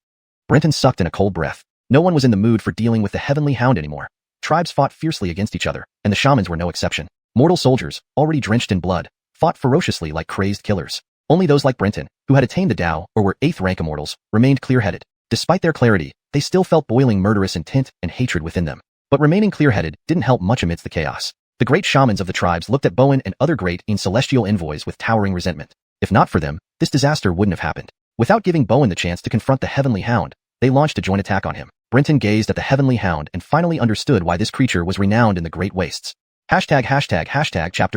Brenton sucked in a cold breath. No one was in the mood for dealing with the heavenly hound anymore. Tribes fought fiercely against each other, and the shamans were no exception. Mortal soldiers, already drenched in blood, fought ferociously like crazed killers. Only those like Brenton, who had attained the Tao or were 8th-rank immortals, remained clear-headed. Despite their clarity, they still felt boiling murderous intent and hatred within them. But remaining clear-headed didn't help much amidst the chaos. The great shamans of the tribes looked at Bowen and other great and celestial envoys with towering resentment. If not for them, this disaster wouldn't have happened. Without giving Bowen the chance to confront the heavenly hound, they launched a joint attack on him. Brenton gazed at the heavenly hound and finally understood why this creature was renowned in the Great Wastes. Chapter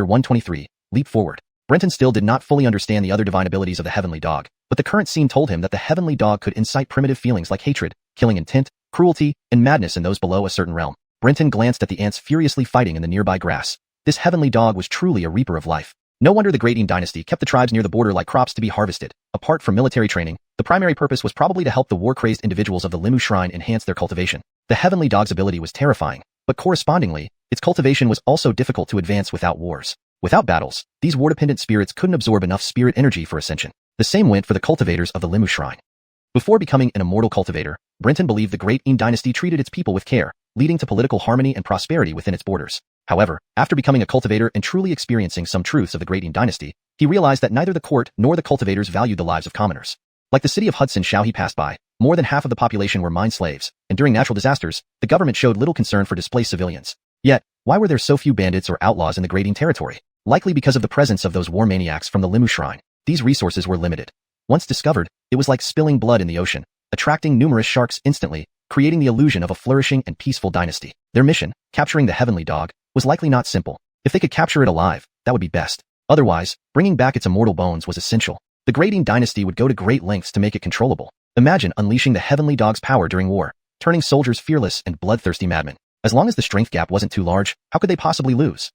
123, Leap Forward. Brenton still did not fully understand the other divine abilities of the heavenly dog, but the current scene told him that the heavenly dog could incite primitive feelings like hatred, killing intent, cruelty, and madness in those below a certain realm. Brenton glanced at the ants furiously fighting in the nearby grass. This heavenly dog was truly a reaper of life. No wonder the Great Yin dynasty kept the tribes near the border like crops to be harvested. Apart from military training, the primary purpose was probably to help the war-crazed individuals of the Limu Shrine enhance their cultivation. The heavenly dog's ability was terrifying, but correspondingly, its cultivation was also difficult to advance without wars. Without battles, these war-dependent spirits couldn't absorb enough spirit energy for ascension. The same went for the cultivators of the Limu Shrine. Before becoming an immortal cultivator, Brenton believed the Great Yin dynasty treated its people with care, leading to political harmony and prosperity within its borders. However, after becoming a cultivator and truly experiencing some truths of the Great Yin dynasty, he realized that neither the court nor the cultivators valued the lives of commoners. Like the city of Hudson Shao he passed by, more than half of the population were mine slaves, and during natural disasters, the government showed little concern for displaced civilians. Yet, why were there so few bandits or outlaws in the Great Yin territory? Likely because of the presence of those war maniacs from the Limu Shrine. These resources were limited. Once discovered, it was like spilling blood in the ocean, attracting numerous sharks instantly, creating the illusion of a flourishing and peaceful dynasty. Their mission, capturing the heavenly dog, was likely not simple. If they could capture it alive, that would be best. Otherwise, bringing back its immortal bones was essential. The Great Yin dynasty would go to great lengths to make it controllable. Imagine unleashing the heavenly dog's power during war, turning soldiers fearless and bloodthirsty madmen. As long as the strength gap wasn't too large, how could they possibly lose?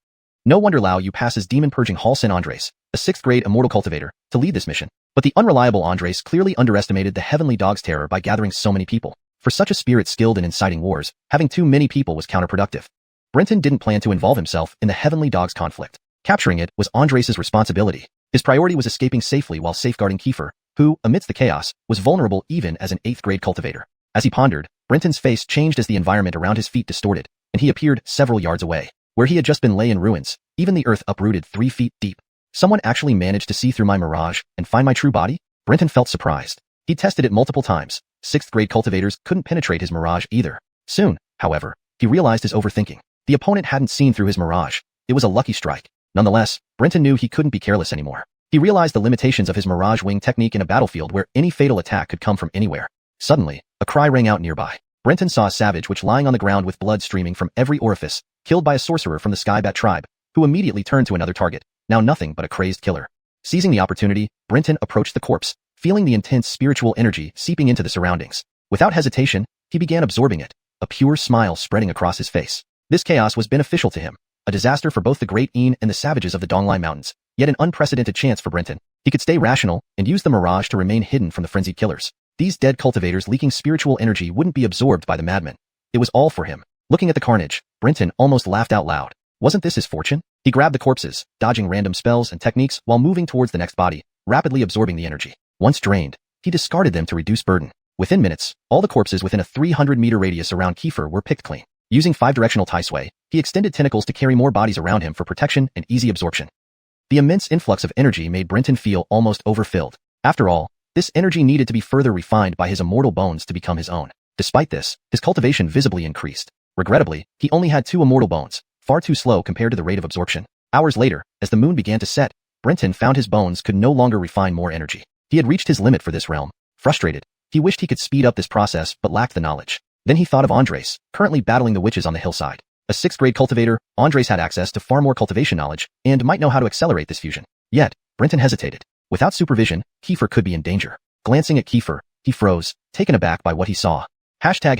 No wonder Lao Yu passes demon-purging Hall Sin Andres, a 6th-grade immortal cultivator, to lead this mission. But the unreliable Andres clearly underestimated the heavenly dog's terror by gathering so many people. For such a spirit skilled in inciting wars, having too many people was counterproductive. Brenton didn't plan to involve himself in the heavenly dog's conflict. Capturing it was Andres' responsibility. His priority was escaping safely while safeguarding Kiefer, who, amidst the chaos, was vulnerable even as an 8th grade cultivator. As he pondered, Brenton's face changed as the environment around his feet distorted, and he appeared several yards away. Where he had just been lay in ruins, even the earth uprooted 3 feet deep. Someone actually managed to see through my mirage and find my true body? Brenton felt surprised. He tested it multiple times. 6th grade cultivators couldn't penetrate his mirage either. Soon, however, he realized his overthinking. The opponent hadn't seen through his mirage. It was a lucky strike. Nonetheless, Brenton knew he couldn't be careless anymore. He realized the limitations of his mirage wing technique in a battlefield where any fatal attack could come from anywhere. Suddenly, a cry rang out nearby. Brenton saw a savage witch lying on the ground with blood streaming from every orifice, killed by a sorcerer from the Skybat tribe, who immediately turned to another target, now nothing but a crazed killer. Seizing the opportunity, Brenton approached the corpse, feeling the intense spiritual energy seeping into the surroundings. Without hesitation, he began absorbing it, a pure smile spreading across his face. This chaos was beneficial to him, a disaster for both the Great Een and the savages of the Donglai Mountains, yet an unprecedented chance for Brenton. He could stay rational and use the mirage to remain hidden from the frenzied killers. These dead cultivators leaking spiritual energy wouldn't be absorbed by the madmen. It was all for him. Looking at the carnage, Brenton almost laughed out loud. Wasn't this his fortune? He grabbed the corpses, dodging random spells and techniques while moving towards the next body, rapidly absorbing the energy. Once drained, he discarded them to reduce burden. Within minutes, all the corpses within a 300-meter radius around Kiefer were picked clean. Using 5 Directional Tai Sui, he extended tentacles to carry more bodies around him for protection and easy absorption. The immense influx of energy made Brenton feel almost overfilled. After all, this energy needed to be further refined by his immortal bones to become his own. Despite this, his cultivation visibly increased. Regrettably, he only had 2 immortal bones, far too slow compared to the rate of absorption. Hours later, as the moon began to set, Brenton found his bones could no longer refine more energy. He had reached his limit for this realm. Frustrated, he wished he could speed up this process but lacked the knowledge. Then he thought of Andres, currently battling the witches on the hillside. A 6th grade cultivator, Andres had access to far more cultivation knowledge and might know how to accelerate this fusion. Yet, Brenton hesitated. Without supervision, Kiefer could be in danger. Glancing at Kiefer, he froze, taken aback by what he saw. Chapter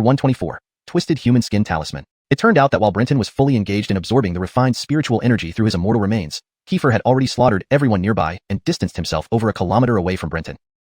124, Twisted Human Skin Talisman. It turned out that while Brenton was fully engaged in absorbing the refined spiritual energy through his immortal remains, Kiefer had already slaughtered everyone nearby and distanced himself over a kilometer away from Brenton.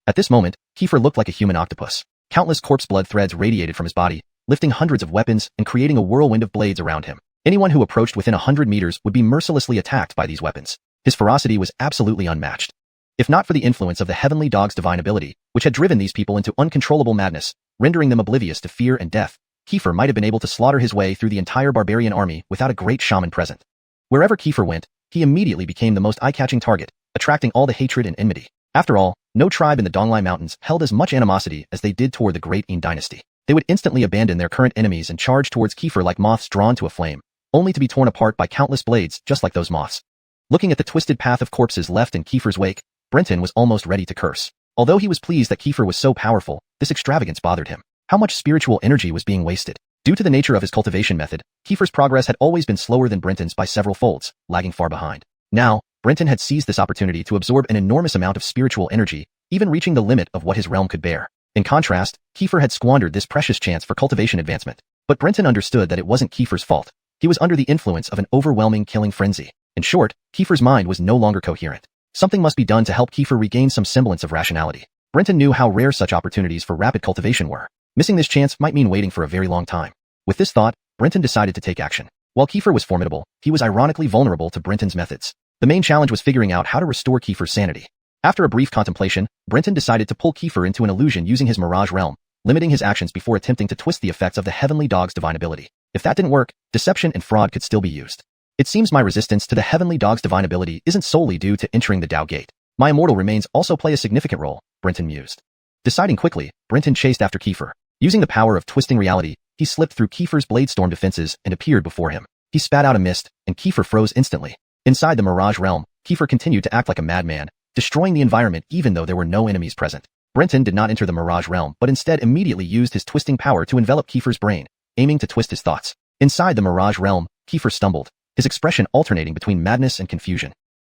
At this moment, Kiefer looked like a human octopus. Countless corpse blood threads radiated from his body, lifting hundreds of weapons and creating a whirlwind of blades around him. Anyone who approached within 100 meters would be mercilessly attacked by these weapons. His ferocity was absolutely unmatched. If not for the influence of the Heavenly Dog's divine ability, which had driven these people into uncontrollable madness, rendering them oblivious to fear and death, Kiefer might have been able to slaughter his way through the entire barbarian army without a great shaman present. Wherever Kiefer went, he immediately became the most eye-catching target, attracting all the hatred and enmity. After all, no tribe in the Donglai Mountains held as much animosity as they did toward the Great Een dynasty. They would instantly abandon their current enemies and charge towards Kiefer like moths drawn to a flame, only to be torn apart by countless blades just like those moths. Looking at the twisted path of corpses left in Kiefer's wake, Brenton was almost ready to curse. Although he was pleased that Kiefer was so powerful, this extravagance bothered him. How much spiritual energy was being wasted? Due to the nature of his cultivation method, Kiefer's progress had always been slower than Brenton's by several folds, lagging far behind. Now, Brenton had seized this opportunity to absorb an enormous amount of spiritual energy, even reaching the limit of what his realm could bear. In contrast, Kiefer had squandered this precious chance for cultivation advancement. But Brenton understood that it wasn't Kiefer's fault. He was under the influence of an overwhelming killing frenzy. In short, Kiefer's mind was no longer coherent. Something must be done to help Kiefer regain some semblance of rationality. Brenton knew how rare such opportunities for rapid cultivation were. Missing this chance might mean waiting for a very long time. With this thought, Brenton decided to take action. While Kiefer was formidable, he was ironically vulnerable to Brenton's methods. The main challenge was figuring out how to restore Kiefer's sanity. After a brief contemplation, Brenton decided to pull Kiefer into an illusion using his mirage realm, limiting his actions before attempting to twist the effects of the Heavenly Dog's divine ability. If that didn't work, deception and fraud could still be used. It seems my resistance to the Heavenly Dog's divine ability isn't solely due to entering the Dao Gate. My immortal remains also play a significant role, Brenton mused. Deciding quickly, Brenton chased after Kiefer. Using the power of twisting reality, he slipped through Kiefer's Bladestorm defenses and appeared before him. He spat out a mist, and Kiefer froze instantly. Inside the Mirage realm, Kiefer continued to act like a madman, destroying the environment even though there were no enemies present. Brenton did not enter the Mirage realm but instead immediately used his twisting power to envelop Kiefer's brain, aiming to twist his thoughts. Inside the Mirage realm, Kiefer stumbled, his expression alternating between madness and confusion.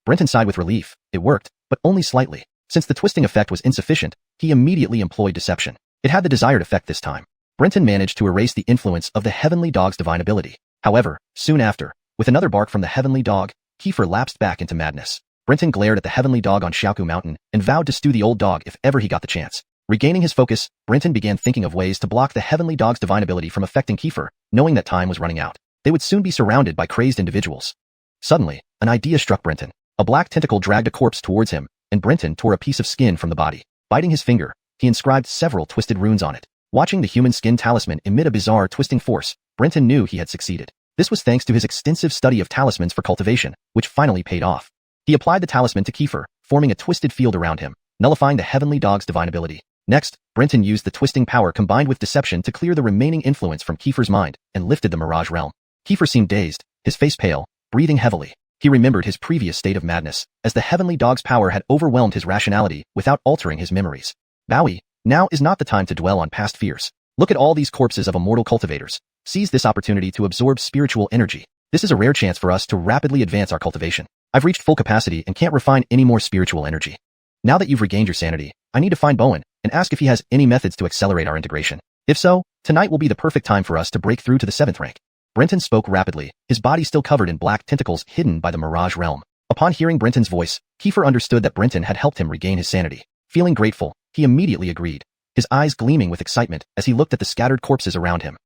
Brenton sighed with relief. It worked, but only slightly. Since the twisting effect was insufficient, he immediately employed deception. It had the desired effect this time. Brenton managed to erase the influence of the Heavenly Dog's divine ability. However, soon after, with another bark from the Heavenly Dog, Kiefer lapsed back into madness. Brenton glared at the Heavenly Dog on Xiaoku Mountain and vowed to stew the old dog if ever he got the chance. Regaining his focus, Brenton began thinking of ways to block the Heavenly Dog's divine ability from affecting Kiefer, knowing that time was running out. They would soon be surrounded by crazed individuals. Suddenly, an idea struck Brenton. A black tentacle dragged a corpse towards him, and Brenton tore a piece of skin from the body. Biting his finger, he inscribed several twisted runes on it. Watching the human skin talisman emit a bizarre twisting force, Brenton knew he had succeeded. This was thanks to his extensive study of talismans for cultivation, which finally paid off. He applied the talisman to Kiefer, forming a twisted field around him, nullifying the heavenly dog's divine ability. Next, Brenton used the twisting power combined with deception to clear the remaining influence from Kiefer's mind and lifted the Mirage realm. Kiefer seemed dazed, his face pale, breathing heavily. He remembered his previous state of madness, as the heavenly dog's power had overwhelmed his rationality without altering his memories. Bowie, now is not the time to dwell on past fears. Look at all these corpses of immortal cultivators. Seize this opportunity to absorb spiritual energy. This is a rare chance for us to rapidly advance our cultivation. I've reached full capacity and can't refine any more spiritual energy. Now that you've regained your sanity, I need to find Bowen and ask if he has any methods to accelerate our integration. If so, tonight will be the perfect time for us to break through to the 7th rank. Brenton spoke rapidly, his body still covered in black tentacles hidden by the Mirage realm. Upon hearing Brenton's voice, Kiefer understood that Brenton had helped him regain his sanity. Feeling grateful, he immediately agreed, his eyes gleaming with excitement as he looked at the scattered corpses around him.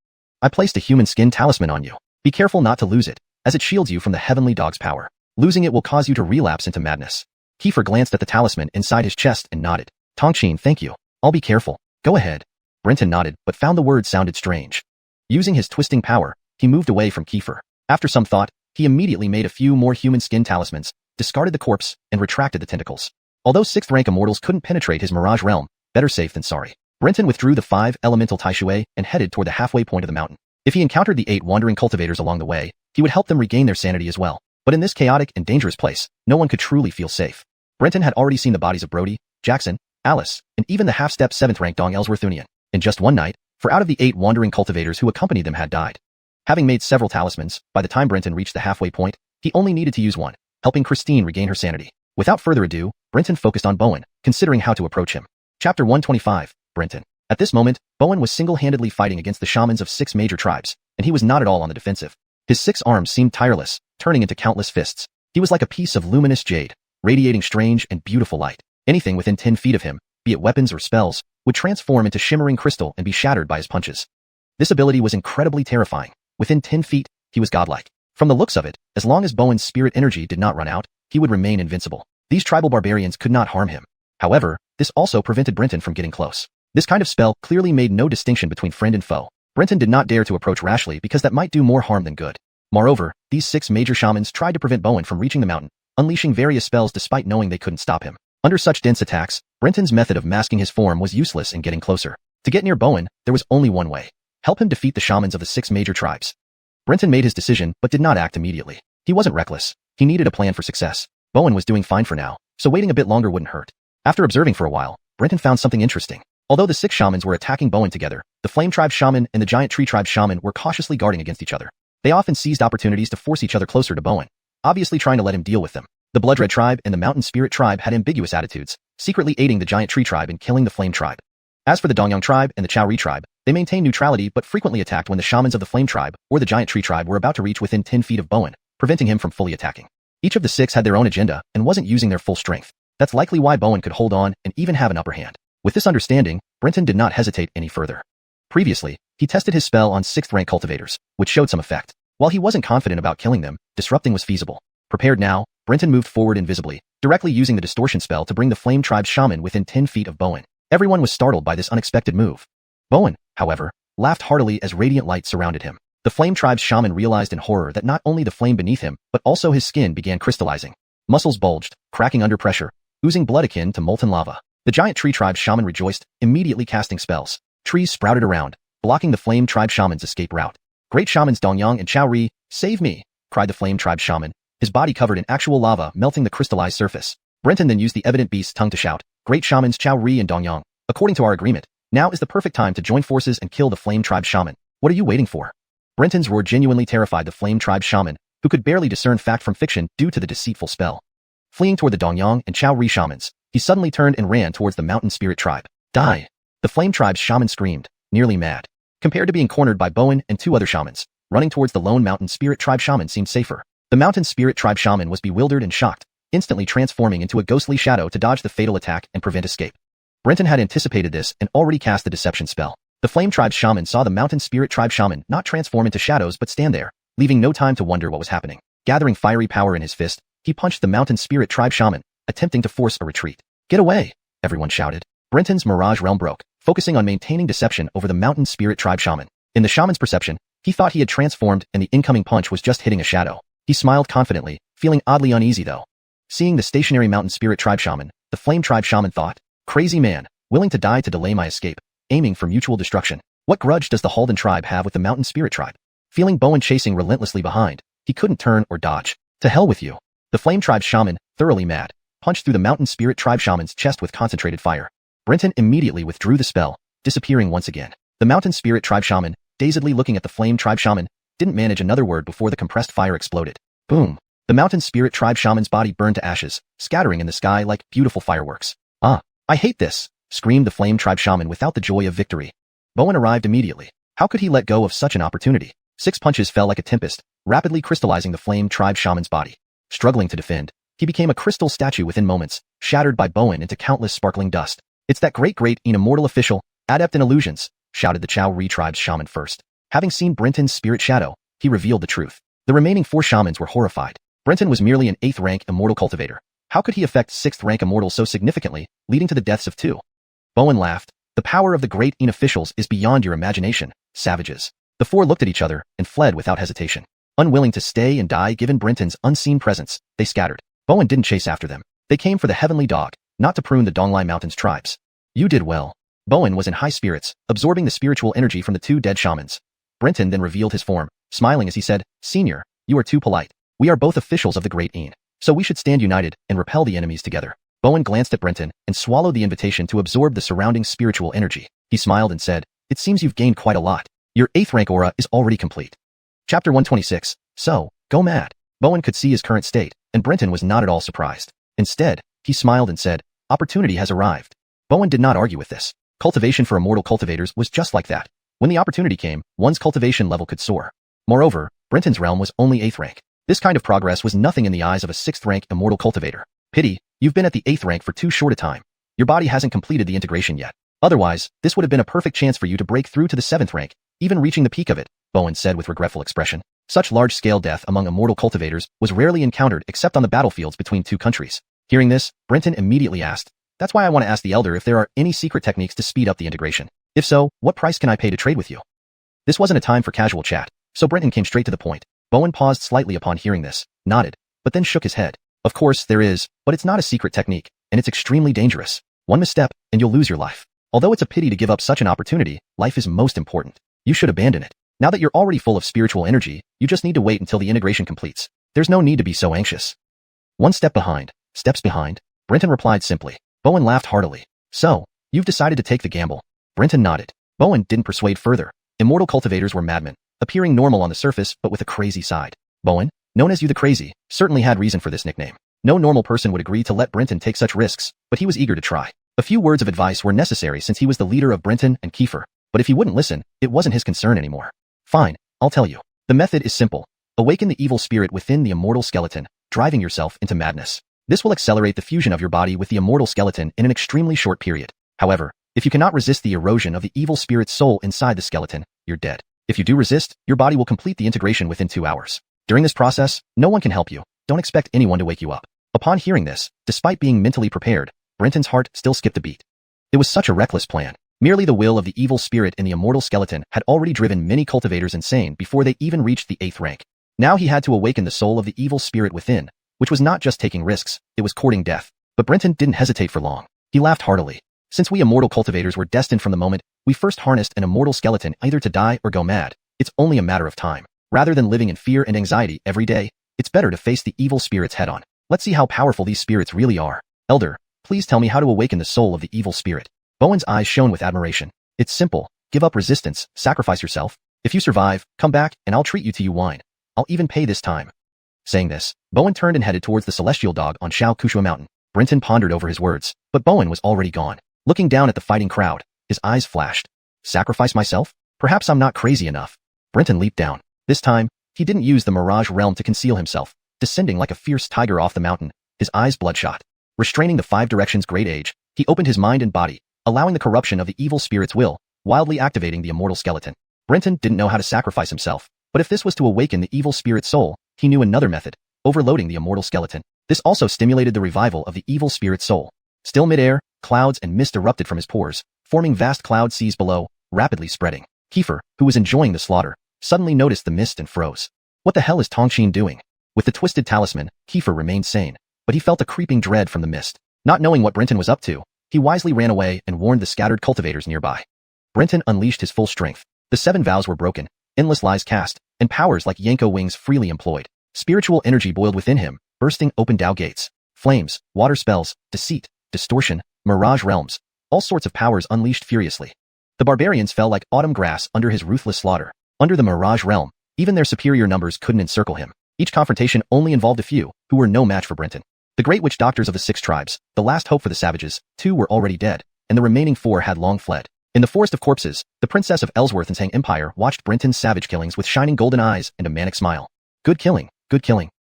I placed a human skin talisman on you. Be careful not to lose it, as it shields you from the heavenly dog's power. Losing it will cause you to relapse into madness. Kiefer glanced at the talisman inside his chest and nodded. Tongqin, thank you. I'll be careful. Go ahead. Brenton nodded, but found the words sounded strange. Using his twisting power, he moved away from Kiefer. After some thought, he immediately made a few more human skin talismans, discarded the corpse, and retracted the tentacles. Although 6th rank immortals couldn't penetrate his Mirage realm, better safe than sorry. Brenton withdrew the 5 elemental Tai Sui and headed toward the halfway point of the mountain. If he encountered the 8 wandering cultivators along the way, he would help them regain their sanity as well. But in this chaotic and dangerous place, no one could truly feel safe. Brenton had already seen the bodies of Brody, Jackson, Alice, and even the half-step 7th rank Dong Ellsworthunian. In just one night, 4 out of the 8 wandering cultivators who accompanied them had died. Having made several talismans, by the time Brenton reached the halfway point, he only needed to use one, helping Christine regain her sanity. Without further ado, Brenton focused on Bowen, considering how to approach him. Chapter 125, Brenton. At this moment, Bowen was single-handedly fighting against the shamans of 6 major tribes, and he was not at all on the defensive. His 6 arms seemed tireless, turning into countless fists. He was like a piece of luminous jade, radiating strange and beautiful light. Anything within 10 feet of him, be it weapons or spells, would transform into shimmering crystal and be shattered by his punches. This ability was incredibly terrifying. Within 10 feet, he was godlike. From the looks of it, as long as Bowen's spirit energy did not run out, he would remain invincible. These tribal barbarians could not harm him. However, this also prevented Brenton from getting close. This kind of spell clearly made no distinction between friend and foe. Brenton did not dare to approach rashly because that might do more harm than good. Moreover, these 6 major shamans tried to prevent Bowen from reaching the mountain, unleashing various spells despite knowing they couldn't stop him. Under such dense attacks, Brenton's method of masking his form was useless in getting closer. To get near Bowen, there was only one way. Help him defeat the shamans of the 6 major tribes. Brenton made his decision but did not act immediately. He wasn't reckless. He needed a plan for success. Bowen was doing fine for now, so waiting a bit longer wouldn't hurt. After observing for a while, Brenton found something interesting. Although the 6 shamans were attacking Bowen together, the Flame Tribe shaman and the Giant Tree Tribe shaman were cautiously guarding against each other. They often seized opportunities to force each other closer to Bowen, obviously trying to let him deal with them. The Bloodred Tribe and the Mountain Spirit Tribe had ambiguous attitudes, secretly aiding the Giant Tree Tribe in killing the Flame Tribe. As for the Dongyang Tribe and the Chaori Tribe, they maintained neutrality but frequently attacked when the shamans of the Flame Tribe or the Giant Tree Tribe were about to reach within 10 feet of Bowen, preventing him from fully attacking. Each of the 6 had their own agenda and wasn't using their full strength. That's likely why Bowen could hold on and even have an upper hand. With this understanding, Brenton did not hesitate any further. Previously, he tested his spell on 6th rank cultivators, which showed some effect. While he wasn't confident about killing them, disrupting was feasible. Prepared now, Brenton moved forward invisibly, directly using the distortion spell to bring the Flame Tribe shaman within 10 feet of Bowen. Everyone was startled by this unexpected move. Bowen, however, laughed heartily as radiant light surrounded him. The Flame Tribe's shaman realized in horror that not only the flame beneath him, but also his skin began crystallizing. Muscles bulged, cracking under pressure, oozing blood akin to molten lava. The Giant Tree Tribe shaman rejoiced, immediately casting spells. Trees sprouted around, blocking the Flame Tribe shaman's escape route. Great shamans Dongyang and Chao Ri, save me, cried the Flame Tribe shaman, his body covered in actual lava melting the crystallized surface. Brenton then used the evident beast's tongue to shout, Great shamans Chao Ri and Dongyang, according to our agreement, now is the perfect time to join forces and kill the Flame Tribe shaman. What are you waiting for? Brenton's roar genuinely terrified the Flame Tribe shaman, who could barely discern fact from fiction due to the deceitful spell. Fleeing toward the Dongyang and Chao Ri shamans, he suddenly turned and ran towards the Mountain Spirit Tribe. Die! The Flame Tribe's shaman screamed, nearly mad. Compared to being cornered by Bowen and 2 other shamans, running towards the lone Mountain Spirit Tribe shaman seemed safer. The Mountain Spirit Tribe shaman was bewildered and shocked, instantly transforming into a ghostly shadow to dodge the fatal attack and prevent escape. Brenton had anticipated this and already cast the deception spell. The Flame Tribe shaman saw the Mountain Spirit Tribe shaman not transform into shadows but stand there, leaving no time to wonder what was happening. Gathering fiery power in his fist, he punched the Mountain Spirit Tribe shaman, attempting to force a retreat. Get away! Everyone shouted. Brenton's mirage realm broke, focusing on maintaining deception over the mountain spirit tribe shaman. In the shaman's perception, he thought he had transformed and the incoming punch was just hitting a shadow. He smiled confidently, feeling oddly uneasy though. Seeing the stationary mountain spirit tribe shaman, the flame tribe shaman thought, crazy man, willing to die to delay my escape, aiming for mutual destruction. What grudge does the Halden tribe have with the mountain spirit tribe? Feeling Bowen chasing relentlessly behind, he couldn't turn or dodge. To hell with you. The flame tribe shaman, thoroughly mad, punched through the mountain spirit tribe shaman's chest with concentrated fire. Brenton immediately withdrew the spell, disappearing once again. The mountain spirit tribe shaman, dazedly looking at the flame tribe shaman, didn't manage another word before the compressed fire exploded. Boom. The mountain spirit tribe shaman's body burned to ashes, scattering in the sky like beautiful fireworks. Ah, I hate this, screamed the flame tribe shaman without the joy of victory. Bowen arrived immediately. How could he let go of such an opportunity? 6 punches fell like a tempest, rapidly crystallizing the flame tribe shaman's body. Struggling to defend, he became a crystal statue within moments, shattered by Bowen into countless sparkling dust. It's that great immortal official, adept in illusions, shouted the Chao Ri tribe's shaman first. Having seen Brenton's spirit shadow, he revealed the truth. The remaining 4 shamans were horrified. Brenton was merely an 8th rank immortal cultivator. How could he affect 6th rank immortals so significantly, leading to the deaths of 2? Bowen laughed. The power of the great officials is beyond your imagination, savages. The 4 looked at each other and fled without hesitation. Unwilling to stay and die given Brenton's unseen presence, they scattered. Bowen didn't chase after them. They came for the heavenly dog, not to prune the Donglai Mountains tribes. You did well. Bowen was in high spirits, absorbing the spiritual energy from the 2 dead shamans. Brenton then revealed his form, smiling as he said, Senior, you are too polite. We are both officials of the Great Een, so we should stand united and repel the enemies together. Bowen glanced at Brenton and swallowed the invitation to absorb the surrounding spiritual energy. He smiled and said, It seems you've gained quite a lot. Your 8th rank aura is already complete. Chapter 126, So, go mad. Bowen could see his current state, and Brenton was not at all surprised. Instead, he smiled and said, Opportunity has arrived. Bowen did not argue with this. Cultivation for immortal cultivators was just like that. When the opportunity came, one's cultivation level could soar. Moreover, Brenton's realm was only 8th rank. This kind of progress was nothing in the eyes of a 6th rank immortal cultivator. Pity, you've been at the 8th rank for too short a time. Your body hasn't completed the integration yet. Otherwise, this would have been a perfect chance for you to break through to the 7th rank, even reaching the peak of it, Bowen said with regretful expression. Such large-scale death among immortal cultivators was rarely encountered except on the battlefields between 2 countries. Hearing this, Brenton immediately asked, That's why I want to ask the Elder if there are any secret techniques to speed up the integration. If so, what price can I pay to trade with you? This wasn't a time for casual chat, so Brenton came straight to the point. Bowen paused slightly upon hearing this, nodded, but then shook his head. Of course, there is, but it's not a secret technique, and it's extremely dangerous. One misstep, and you'll lose your life. Although it's a pity to give up such an opportunity, life is most important. You should abandon it. Now that you're already full of spiritual energy, you just need to wait until the integration completes. There's no need to be so anxious. One step behind, steps behind, Brenton replied simply. Bowen laughed heartily. So, you've decided to take the gamble. Brenton nodded. Bowen didn't persuade further. Immortal cultivators were madmen, appearing normal on the surface but with a crazy side. Bowen, known as you the Crazy, certainly had reason for this nickname. No normal person would agree to let Brenton take such risks, but he was eager to try. A few words of advice were necessary since he was the leader of Brenton and Kiefer, but if he wouldn't listen, it wasn't his concern anymore. Fine, I'll tell you. The method is simple. Awaken the evil spirit within the immortal skeleton, driving yourself into madness. This will accelerate the fusion of your body with the immortal skeleton in an extremely short period. However, if you cannot resist the erosion of the evil spirit's soul inside the skeleton, you're dead. If you do resist, your body will complete the integration within 2 hours. During this process, no one can help you. Don't expect anyone to wake you up. Upon hearing this, despite being mentally prepared, Brenton's heart still skipped a beat. It was such a reckless plan. Merely the will of the evil spirit in the immortal skeleton had already driven many cultivators insane before they even reached the 8th rank. Now he had to awaken the soul of the evil spirit within, which was not just taking risks, it was courting death. But Brenton didn't hesitate for long. He laughed heartily. Since we immortal cultivators were destined from the moment we first harnessed an immortal skeleton either to die or go mad, it's only a matter of time. Rather than living in fear and anxiety every day, it's better to face the evil spirits head on. Let's see how powerful these spirits really are. Elder, please tell me how to awaken the soul of the evil spirit. Bowen's eyes shone with admiration. It's simple. Give up resistance, sacrifice yourself. If you survive, come back, and I'll treat you to you wine. I'll even pay this time. Saying this, Bowen turned and headed towards the celestial dog on Xuanhuan Mountain. Brenton pondered over his words, but Bowen was already gone. Looking down at the fighting crowd, his eyes flashed. Sacrifice myself? Perhaps I'm not crazy enough. Brenton leaped down. This time, he didn't use the mirage realm to conceal himself, descending like a fierce tiger off the mountain, his eyes bloodshot. Restraining the 5 directions great age, he opened his mind and body, allowing the corruption of the evil spirit's will, wildly activating the immortal skeleton. Brenton didn't know how to sacrifice himself, but if this was to awaken the evil spirit's soul, he knew another method, overloading the immortal skeleton. This also stimulated the revival of the evil spirit's soul. Still midair, clouds and mist erupted from his pores, forming vast cloud seas below, rapidly spreading. Kiefer, who was enjoying the slaughter, suddenly noticed the mist and froze. What the hell is Tongxin doing? With the twisted talisman, Kiefer remained sane, but he felt a creeping dread from the mist. Not knowing what Brenton was up to, he wisely ran away and warned the scattered cultivators nearby. Brenton unleashed his full strength. The 7 vows were broken, endless lies cast, and powers like Yanko wings freely employed. Spiritual energy boiled within him, bursting open Dao gates. Flames, water spells, deceit, distortion, mirage realms, all sorts of powers unleashed furiously. The barbarians fell like autumn grass under his ruthless slaughter. Under the mirage realm, even their superior numbers couldn't encircle him. Each confrontation only involved a few, who were no match for Brenton. The great witch doctors of the 6 tribes, the last hope for the savages, 2 were already dead, and the remaining 4 had long fled. In the forest of corpses, the princess of Ellsworth and Empire watched Brenton's savage killings with shining golden eyes and a manic smile. Good killing,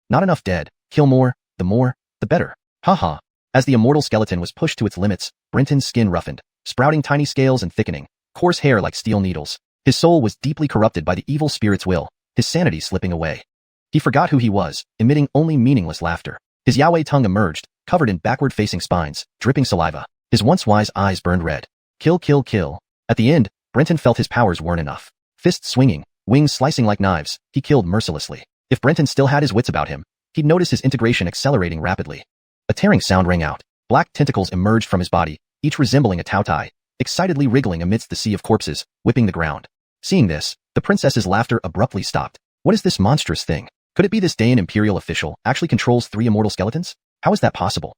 not enough dead, kill more, the better. Haha. As the immortal skeleton was pushed to its limits, Brenton's skin roughened, sprouting tiny scales and thickening, coarse hair like steel needles. His soul was deeply corrupted by the evil spirit's will, his sanity slipping away. He forgot who he was, emitting only meaningless laughter. His Yahweh tongue emerged, covered in backward-facing spines, dripping saliva. His once wise eyes burned red. Kill. At the end, Brenton felt his powers weren't enough. Fists swinging, wings slicing like knives, he killed mercilessly. If Brenton still had his wits about him, he'd notice his integration accelerating rapidly. A tearing sound rang out. Black tentacles emerged from his body, each resembling a tautai, excitedly wriggling amidst the sea of corpses, whipping the ground. Seeing this, the princess's laughter abruptly stopped. What is this monstrous thing? Could it be this Daean imperial official actually controls 3 immortal skeletons? How is that possible?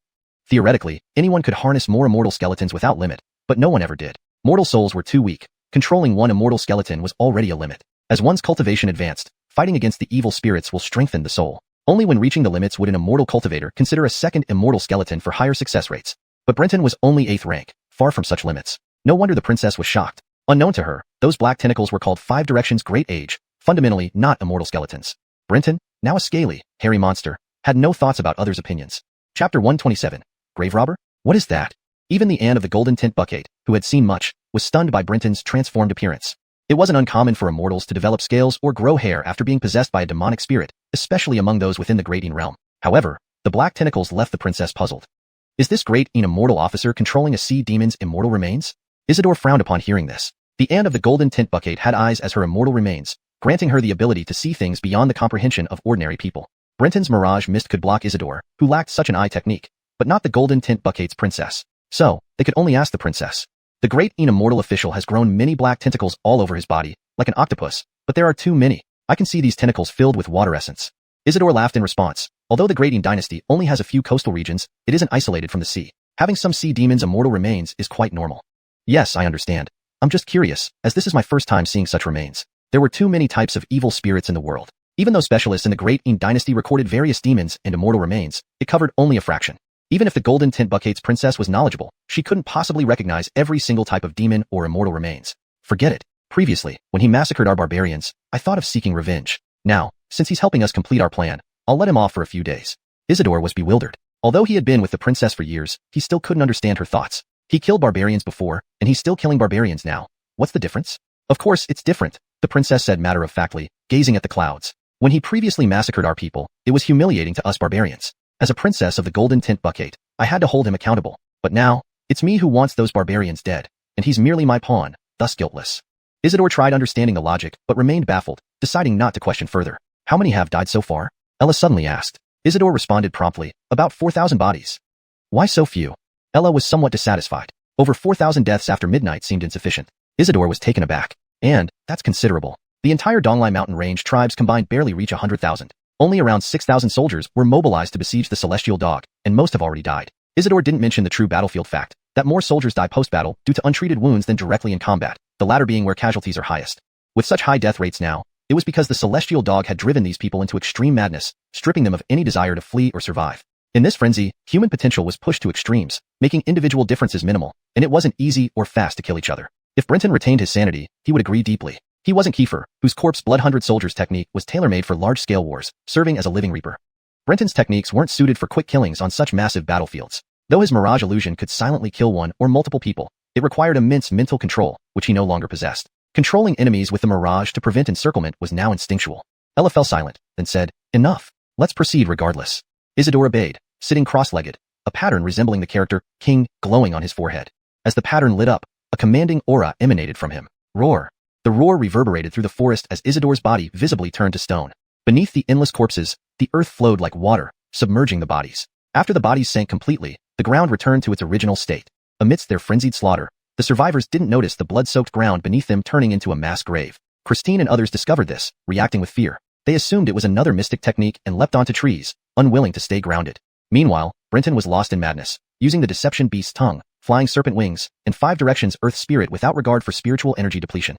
Theoretically, anyone could harness more immortal skeletons without limit, but no one ever did. Mortal souls were too weak. Controlling 1 immortal skeleton was already a limit. As one's cultivation advanced, fighting against the evil spirits will strengthen the soul. Only when reaching the limits would an immortal cultivator consider a 2nd immortal skeleton for higher success rates. But Brenton was only 8th rank, far from such limits. No wonder the princess was shocked. Unknown to her, those black tentacles were called 5 Directions Great Age, fundamentally not immortal skeletons. Brenton, now a scaly, hairy monster, had no thoughts about others' opinions. Chapter 127. Grave Robber? What is that? Even the Anne of the Golden Tint Bucket, who had seen much, was stunned by Brenton's transformed appearance. It wasn't uncommon for immortals to develop scales or grow hair after being possessed by a demonic spirit, especially among those within the Great Een realm. However, the black tentacles left the princess puzzled. Is this Great Een immortal officer controlling a sea demon's immortal remains? Isidore frowned upon hearing this. The Anne of the Golden Tint Bucket had eyes as her immortal remains, granting her the ability to see things beyond the comprehension of ordinary people. Brenton's mirage mist could block Isidore, who lacked such an eye technique, but not the Golden Tint Bucket's princess. So, they could only ask the princess. The Great Een immortal official has grown many black tentacles all over his body, like an octopus, but there are too many. I can see these tentacles filled with water essence. Isidore laughed in response. Although the Great Een dynasty only has a few coastal regions, it isn't isolated from the sea. Having some sea demons' immortal remains is quite normal. Yes, I understand. I'm just curious, as this is my first time seeing such remains. There were too many types of evil spirits in the world. Even though specialists in the Great Een dynasty recorded various demons and immortal remains, it covered only a fraction. Even if the Golden Tint Bucket's princess was knowledgeable, she couldn't possibly recognize every single type of demon or immortal remains. Forget it. Previously, when he massacred our barbarians, I thought of seeking revenge. Now, since he's helping us complete our plan, I'll let him off for a few days. Isidore was bewildered. Although he had been with the princess for years, he still couldn't understand her thoughts. He killed barbarians before, and he's still killing barbarians now. What's the difference? Of course, it's different, the princess said matter-of-factly, gazing at the clouds. When he previously massacred our people, it was humiliating to us barbarians. As a princess of the Golden Tint Bucket, I had to hold him accountable. But now, it's me who wants those barbarians dead, and he's merely my pawn, thus guiltless. Isidore tried understanding the logic, but remained baffled, deciding not to question further. How many have died so far? Ella suddenly asked. Isidore responded promptly, about 4,000 bodies. Why so few? Ella was somewhat dissatisfied. Over 4,000 deaths after midnight seemed insufficient. Isidore was taken aback. And, that's considerable. The entire Donglai mountain range tribes combined barely reach 100,000. Only around 6,000 soldiers were mobilized to besiege the Celestial Dog, and most have already died. Isidore didn't mention the true battlefield fact, that more soldiers die post-battle due to untreated wounds than directly in combat, the latter being where casualties are highest. With such high death rates now, it was because the Celestial Dog had driven these people into extreme madness, stripping them of any desire to flee or survive. In this frenzy, human potential was pushed to extremes, making individual differences minimal, and it wasn't easy or fast to kill each other. If Brenton retained his sanity, he would agree deeply. He wasn't Kiefer, whose corpse blood 100 soldiers technique was tailor-made for large-scale wars, serving as a living reaper. Brenton's techniques weren't suited for quick killings on such massive battlefields. Though his mirage illusion could silently kill one or multiple people, it required immense mental control, which he no longer possessed. Controlling enemies with the mirage to prevent encirclement was now instinctual. Ella fell silent, then said, Enough. Let's proceed regardless. Isidore obeyed, sitting cross-legged, a pattern resembling the character King glowing on his forehead. As the pattern lit up, a commanding aura emanated from him. Roar. The roar reverberated through the forest as Isidore's body visibly turned to stone. Beneath the endless corpses, the earth flowed like water, submerging the bodies. After the bodies sank completely, the ground returned to its original state. Amidst their frenzied slaughter, the survivors didn't notice the blood-soaked ground beneath them turning into a mass grave. Christine and others discovered this, reacting with fear. They assumed it was another mystic technique and leapt onto trees, unwilling to stay grounded. Meanwhile, Brenton was lost in madness, using the deception beast's tongue, flying serpent wings, and 5 Directions Earth spirit without regard for spiritual energy depletion.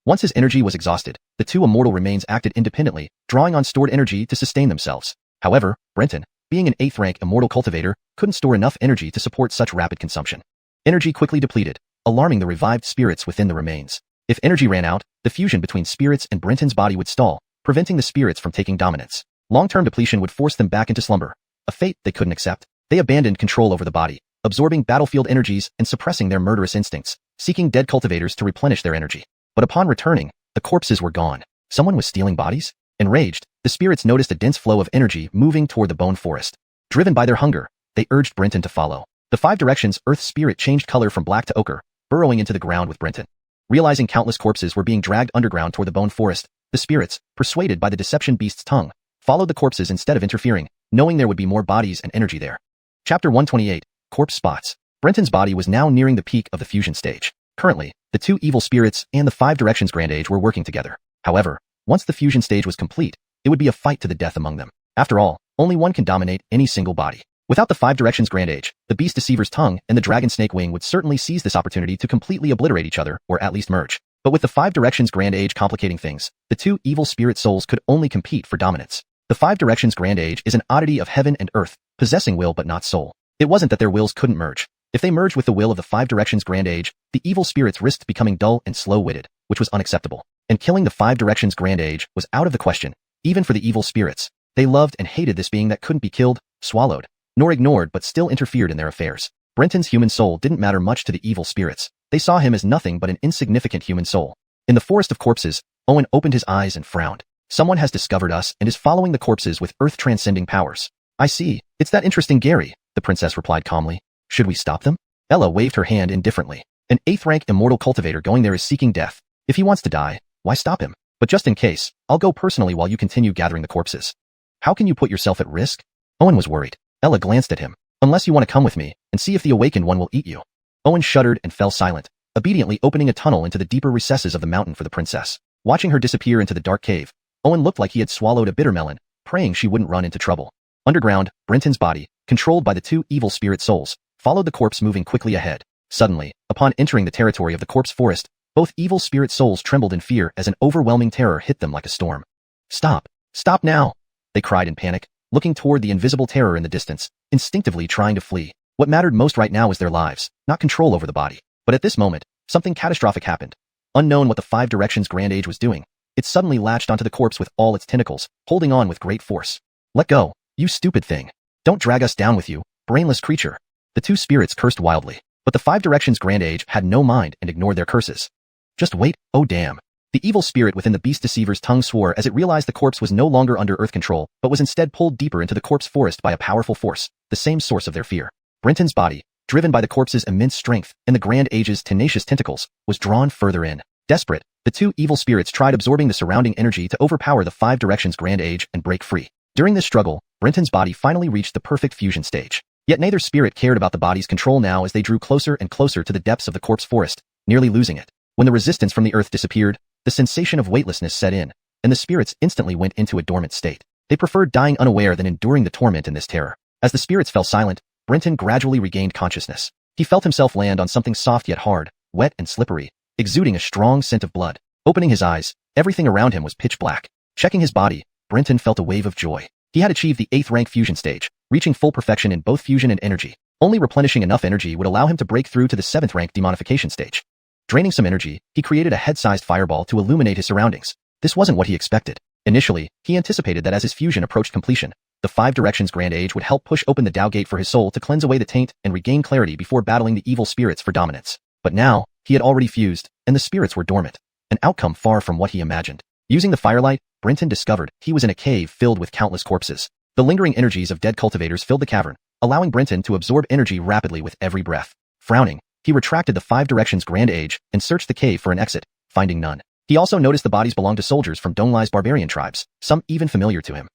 Once his energy was exhausted, the 2 immortal remains acted independently, drawing on stored energy to sustain themselves. However, Brenton, being an 8th rank immortal cultivator, couldn't store enough energy to support such rapid consumption. Energy quickly depleted, alarming the revived spirits within the remains. If energy ran out, the fusion between spirits and Brenton's body would stall, preventing the spirits from taking dominance. Long-term depletion would force them back into slumber, a fate they couldn't accept. They abandoned control over the body, absorbing battlefield energies and suppressing their murderous instincts, seeking dead cultivators to replenish their energy. But upon returning, the corpses were gone. Someone was stealing bodies? Enraged, the spirits noticed a dense flow of energy moving toward the bone forest. Driven by their hunger, they urged Brenton to follow. The 5 Directions Earth spirit changed color from black to ochre, burrowing into the ground with Brenton. Realizing countless corpses were being dragged underground toward the bone forest, the spirits, persuaded by the deception beast's tongue, followed the corpses instead of interfering, knowing there would be more bodies and energy there. Chapter 128, Corpse Spots. Brenton's body was now nearing the peak of the fusion stage. Currently, the 2 evil spirits and the 5 Directions Grand Age were working together. However, once the fusion stage was complete, it would be a fight to the death among them. After all, only one can dominate any single body. Without the 5 Directions Grand Age, the Beast Deceiver's tongue and the Dragon Snake Wing would certainly seize this opportunity to completely obliterate each other, or at least merge. But with the 5 Directions Grand Age complicating things, the 2 evil spirit souls could only compete for dominance. The 5 Directions Grand Age is an oddity of heaven and earth, possessing will but not soul. It wasn't that their wills couldn't merge. If they merged with the will of the 5 Directions Grand Age, the evil spirits risked becoming dull and slow-witted, which was unacceptable. And killing the 5 Directions Grand Age was out of the question, even for the evil spirits. They loved and hated this being that couldn't be killed, swallowed, nor ignored but still interfered in their affairs. Brenton's human soul didn't matter much to the evil spirits. They saw him as nothing but an insignificant human soul. In the forest of corpses, Owen opened his eyes and frowned. Someone has discovered us and is following the corpses with earth-transcending powers. I see. It's that interesting Gary, the princess replied calmly. Should we stop them? Ella waved her hand indifferently. An 8th rank immortal cultivator going there is seeking death. If he wants to die, why stop him? But just in case, I'll go personally while you continue gathering the corpses. How can you put yourself at risk? Owen was worried. Ella glanced at him. Unless you want to come with me and see if the awakened one will eat you. Owen shuddered and fell silent, obediently opening a tunnel into the deeper recesses of the mountain for the princess. Watching her disappear into the dark cave, Owen looked like he had swallowed a bitter melon, praying she wouldn't run into trouble. Underground, Brenton's body, controlled by the 2 evil spirit souls, followed the corpse moving quickly ahead. Suddenly, upon entering the territory of the corpse forest, both evil spirit souls trembled in fear as an overwhelming terror hit them like a storm. Stop! Stop now! They cried in panic, looking toward the invisible terror in the distance, instinctively trying to flee. What mattered most right now was their lives, not control over the body. But at this moment, something catastrophic happened. Unknown what the 5 Directions Grand Age was doing, it suddenly latched onto the corpse with all its tentacles, holding on with great force. Let go, you stupid thing. Don't drag us down with you, brainless creature. The 2 spirits cursed wildly, but the 5 Directions Grand Age had no mind and ignored their curses. Just wait, oh damn. The evil spirit within the Beast Deceiver's tongue swore as it realized the corpse was no longer under earth control, but was instead pulled deeper into the corpse forest by a powerful force, the same source of their fear. Brenton's body, driven by the corpse's immense strength and the Grand Age's tenacious tentacles, was drawn further in. Desperate, the 2 evil spirits tried absorbing the surrounding energy to overpower the 5 Directions Grand Age and break free. During this struggle, Brenton's body finally reached the perfect fusion stage. Yet neither spirit cared about the body's control now as they drew closer and closer to the depths of the corpse forest, nearly losing it. When the resistance from the earth disappeared, the sensation of weightlessness set in, and the spirits instantly went into a dormant state. They preferred dying unaware than enduring the torment in this terror. As the spirits fell silent, Brenton gradually regained consciousness. He felt himself land on something soft yet hard, wet and slippery, exuding a strong scent of blood. Opening his eyes, everything around him was pitch black. Checking his body, Brenton felt a wave of joy. He had achieved the 8th rank fusion stage, reaching full perfection in both fusion and energy. Only replenishing enough energy would allow him to break through to the 7th rank demonification stage. Draining some energy, he created a head-sized fireball to illuminate his surroundings. This wasn't what he expected. Initially, he anticipated that as his fusion approached completion, the 5 Directions Grand Age would help push open the Tao Gate for his soul to cleanse away the taint and regain clarity before battling the evil spirits for dominance. But now, he had already fused, and the spirits were dormant. An outcome far from what he imagined. Using the firelight, Brenton discovered he was in a cave filled with countless corpses. The lingering energies of dead cultivators filled the cavern, allowing Brenton to absorb energy rapidly with every breath. Frowning, he retracted the Five Directions Grand Age and searched the cave for an exit, finding none. He also noticed the bodies belonged to soldiers from Donglai's barbarian tribes, some even familiar to him.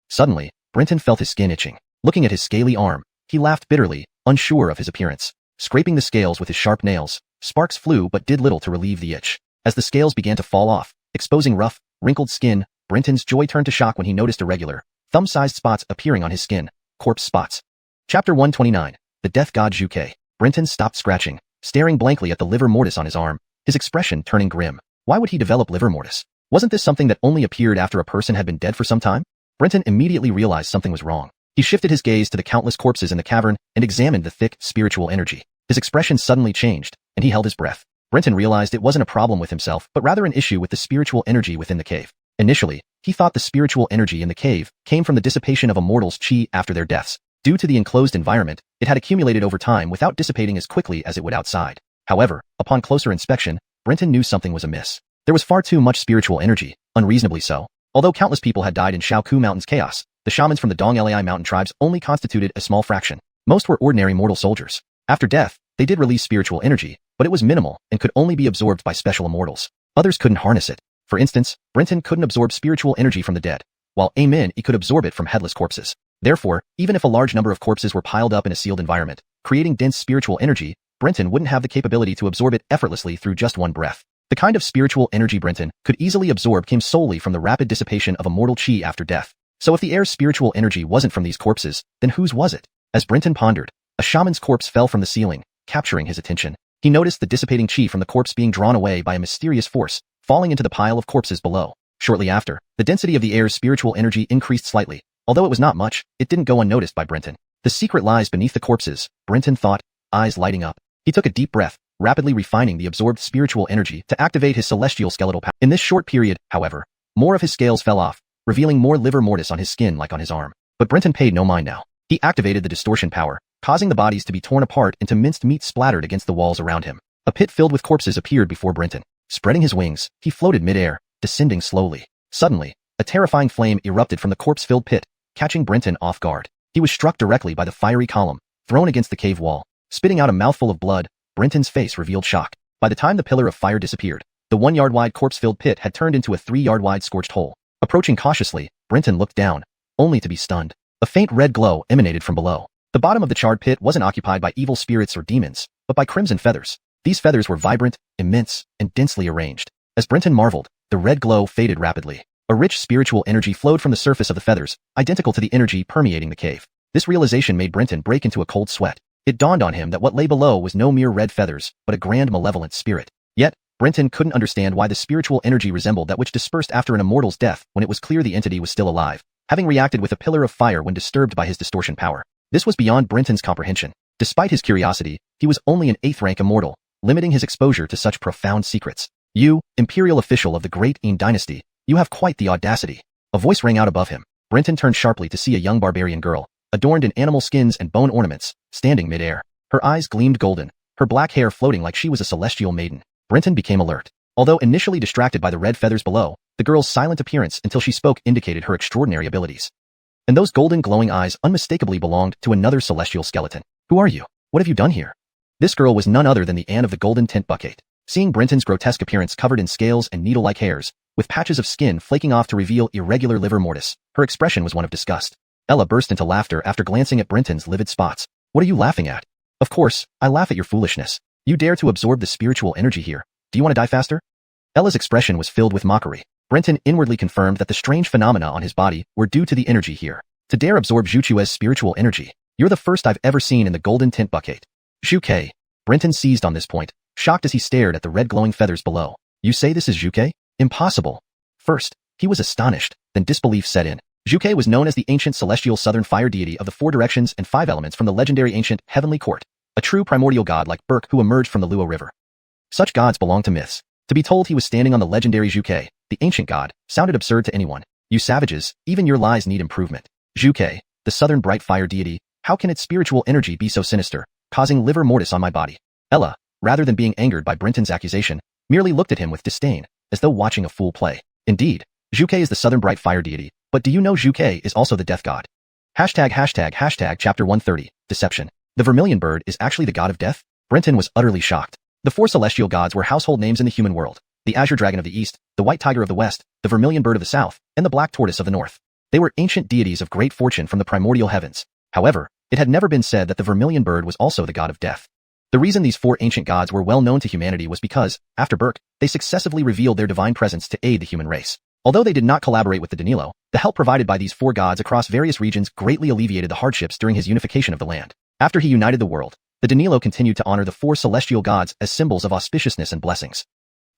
Suddenly, Brenton felt his skin itching. Looking at his scaly arm, he laughed bitterly, unsure of his appearance. Scraping the scales with his sharp nails, sparks flew but did little to relieve the itch. As the scales began to fall off, exposing rough, wrinkled skin, Brenton's joy turned to shock when he noticed irregular, thumb-sized spots appearing on his skin, corpse spots. Chapter 129, The Death God Xiuxian. Brenton stopped scratching, staring blankly at the livor mortis on his arm, his expression turning grim. Why would he develop livor mortis? Wasn't this something that only appeared after a person had been dead for some time? Brenton immediately realized something was wrong. He shifted his gaze to the countless corpses in the cavern and examined the thick, spiritual energy. His expression suddenly changed, and he held his breath. Brenton realized it wasn't a problem with himself, but rather an issue with the spiritual energy within the cave. Initially, he thought the spiritual energy in the cave came from the dissipation of a mortal's chi after their deaths. Due to the enclosed environment, it had accumulated over time without dissipating as quickly as it would outside. However, upon closer inspection, Brenton knew something was amiss. There was far too much spiritual energy, unreasonably so. Although countless people had died in Shaoku Mountain's chaos, the shamans from the Donglai mountain tribes only constituted a small fraction. Most were ordinary mortal soldiers. After death, they did release spiritual energy, but it was minimal and could only be absorbed by special immortals. Others couldn't harness it. For instance, Brenton couldn't absorb spiritual energy from the dead, while he could absorb it from headless corpses. Therefore, even if a large number of corpses were piled up in a sealed environment, creating dense spiritual energy, Brenton wouldn't have the capability to absorb it effortlessly through just one breath. The kind of spiritual energy Brenton could easily absorb came solely from the rapid dissipation of a mortal chi after death. So if the heir's spiritual energy wasn't from these corpses, then whose was it? As Brenton pondered, a shaman's corpse fell from the ceiling, capturing his attention. He noticed the dissipating chi from the corpse being drawn away by a mysterious force, falling into the pile of corpses below. Shortly after, the density of the heir's spiritual energy increased slightly. Although it was not much, it didn't go unnoticed by Brenton. The secret lies beneath the corpses, Brenton thought, eyes lighting up. He took a deep breath, rapidly refining the absorbed spiritual energy to activate his celestial skeletal power. In this short period, however, more of his scales fell off, revealing more livor mortis on his skin like on his arm. But Brenton paid no mind now. He activated the distortion power, causing the bodies to be torn apart into minced meat splattered against the walls around him. A pit filled with corpses appeared before Brenton. Spreading his wings, he floated mid-air, descending slowly. Suddenly, a terrifying flame erupted from the corpse-filled pit, catching Brenton off guard. He was struck directly by the fiery column, thrown against the cave wall. Spitting out a mouthful of blood, Brenton's face revealed shock. By the time the pillar of fire disappeared, the 1-yard-wide corpse-filled pit had turned into a 3-yard-wide scorched hole. Approaching cautiously, Brenton looked down, only to be stunned. A faint red glow emanated from below. The bottom of the charred pit wasn't occupied by evil spirits or demons, but by crimson feathers. These feathers were vibrant, immense, and densely arranged. As Brenton marveled, the red glow faded rapidly. A rich spiritual energy flowed from the surface of the feathers, identical to the energy permeating the cave. This realization made Brenton break into a cold sweat. It dawned on him that what lay below was no mere red feathers, but a grand malevolent spirit. Yet, Brenton couldn't understand why the spiritual energy resembled that which dispersed after an immortal's death when it was clear the entity was still alive, having reacted with a pillar of fire when disturbed by his distortion power. This was beyond Brenton's comprehension. Despite his curiosity, he was only an 8th-rank immortal, limiting his exposure to such profound secrets. You, imperial official of the great Yin dynasty, you have quite the audacity. A voice rang out above him. Brenton turned sharply to see a young barbarian girl, adorned in animal skins and bone ornaments, standing mid-air. Her eyes gleamed golden, her black hair floating like she was a celestial maiden. Brenton became alert. Although initially distracted by the red feathers below, the girl's silent appearance until she spoke indicated her extraordinary abilities. And those golden glowing eyes unmistakably belonged to another celestial skeleton. Who are you? What have you done here? This girl was none other than the Anne of the Golden Tint Bucket. Seeing Brenton's grotesque appearance covered in scales and needle-like hairs, with patches of skin flaking off to reveal irregular livor mortis, her expression was one of disgust. Ella burst into laughter after glancing at Brenton's livid spots. What are you laughing at? Of course, I laugh at your foolishness. You dare to absorb the spiritual energy here. Do you want to die faster? Ella's expression was filled with mockery. Brenton inwardly confirmed that the strange phenomena on his body were due to the energy here. To dare absorb Xiuxian's spiritual energy. You're the first I've ever seen in the Golden Tint Bucket. Xiuxian. Brenton seized on this point, shocked as he stared at the red glowing feathers below. You say this is Xiuxian? Impossible. First, he was astonished, then disbelief set in. Xiuxian was known as the ancient celestial southern fire deity of the 4 directions and 5 elements from the legendary ancient heavenly court, a true primordial god like Burke who emerged from the Luo River. Such gods belong to myths. To be told he was standing on the legendary Xiuxian, the ancient god, sounded absurd to anyone. You savages, even your lies need improvement. Xiuxian, the southern bright fire deity, how can its spiritual energy be so sinister, causing livor mortis on my body? Ella, rather than being angered by Brenton's accusation, merely looked at him with disdain, as though watching a fool play. Indeed, Xiuxian is the southern bright fire deity, but do you know Xiuxian is also the death god? Chapter 130, Deception. The vermilion bird is actually the god of death? Brenton was utterly shocked. The four celestial gods were household names in the human world. The azure dragon of the east, the white tiger of the west, the vermilion bird of the south, and the black tortoise of the north. They were ancient deities of great fortune from the primordial heavens. However, it had never been said that the vermilion bird was also the god of death. The reason these four ancient gods were well known to humanity was because, after birth, they successively revealed their divine presence to aid the human race. Although they did not collaborate with the Danilo, the help provided by these four gods across various regions greatly alleviated the hardships during his unification of the land. After he united the world, the Danilo continued to honor the four celestial gods as symbols of auspiciousness and blessings.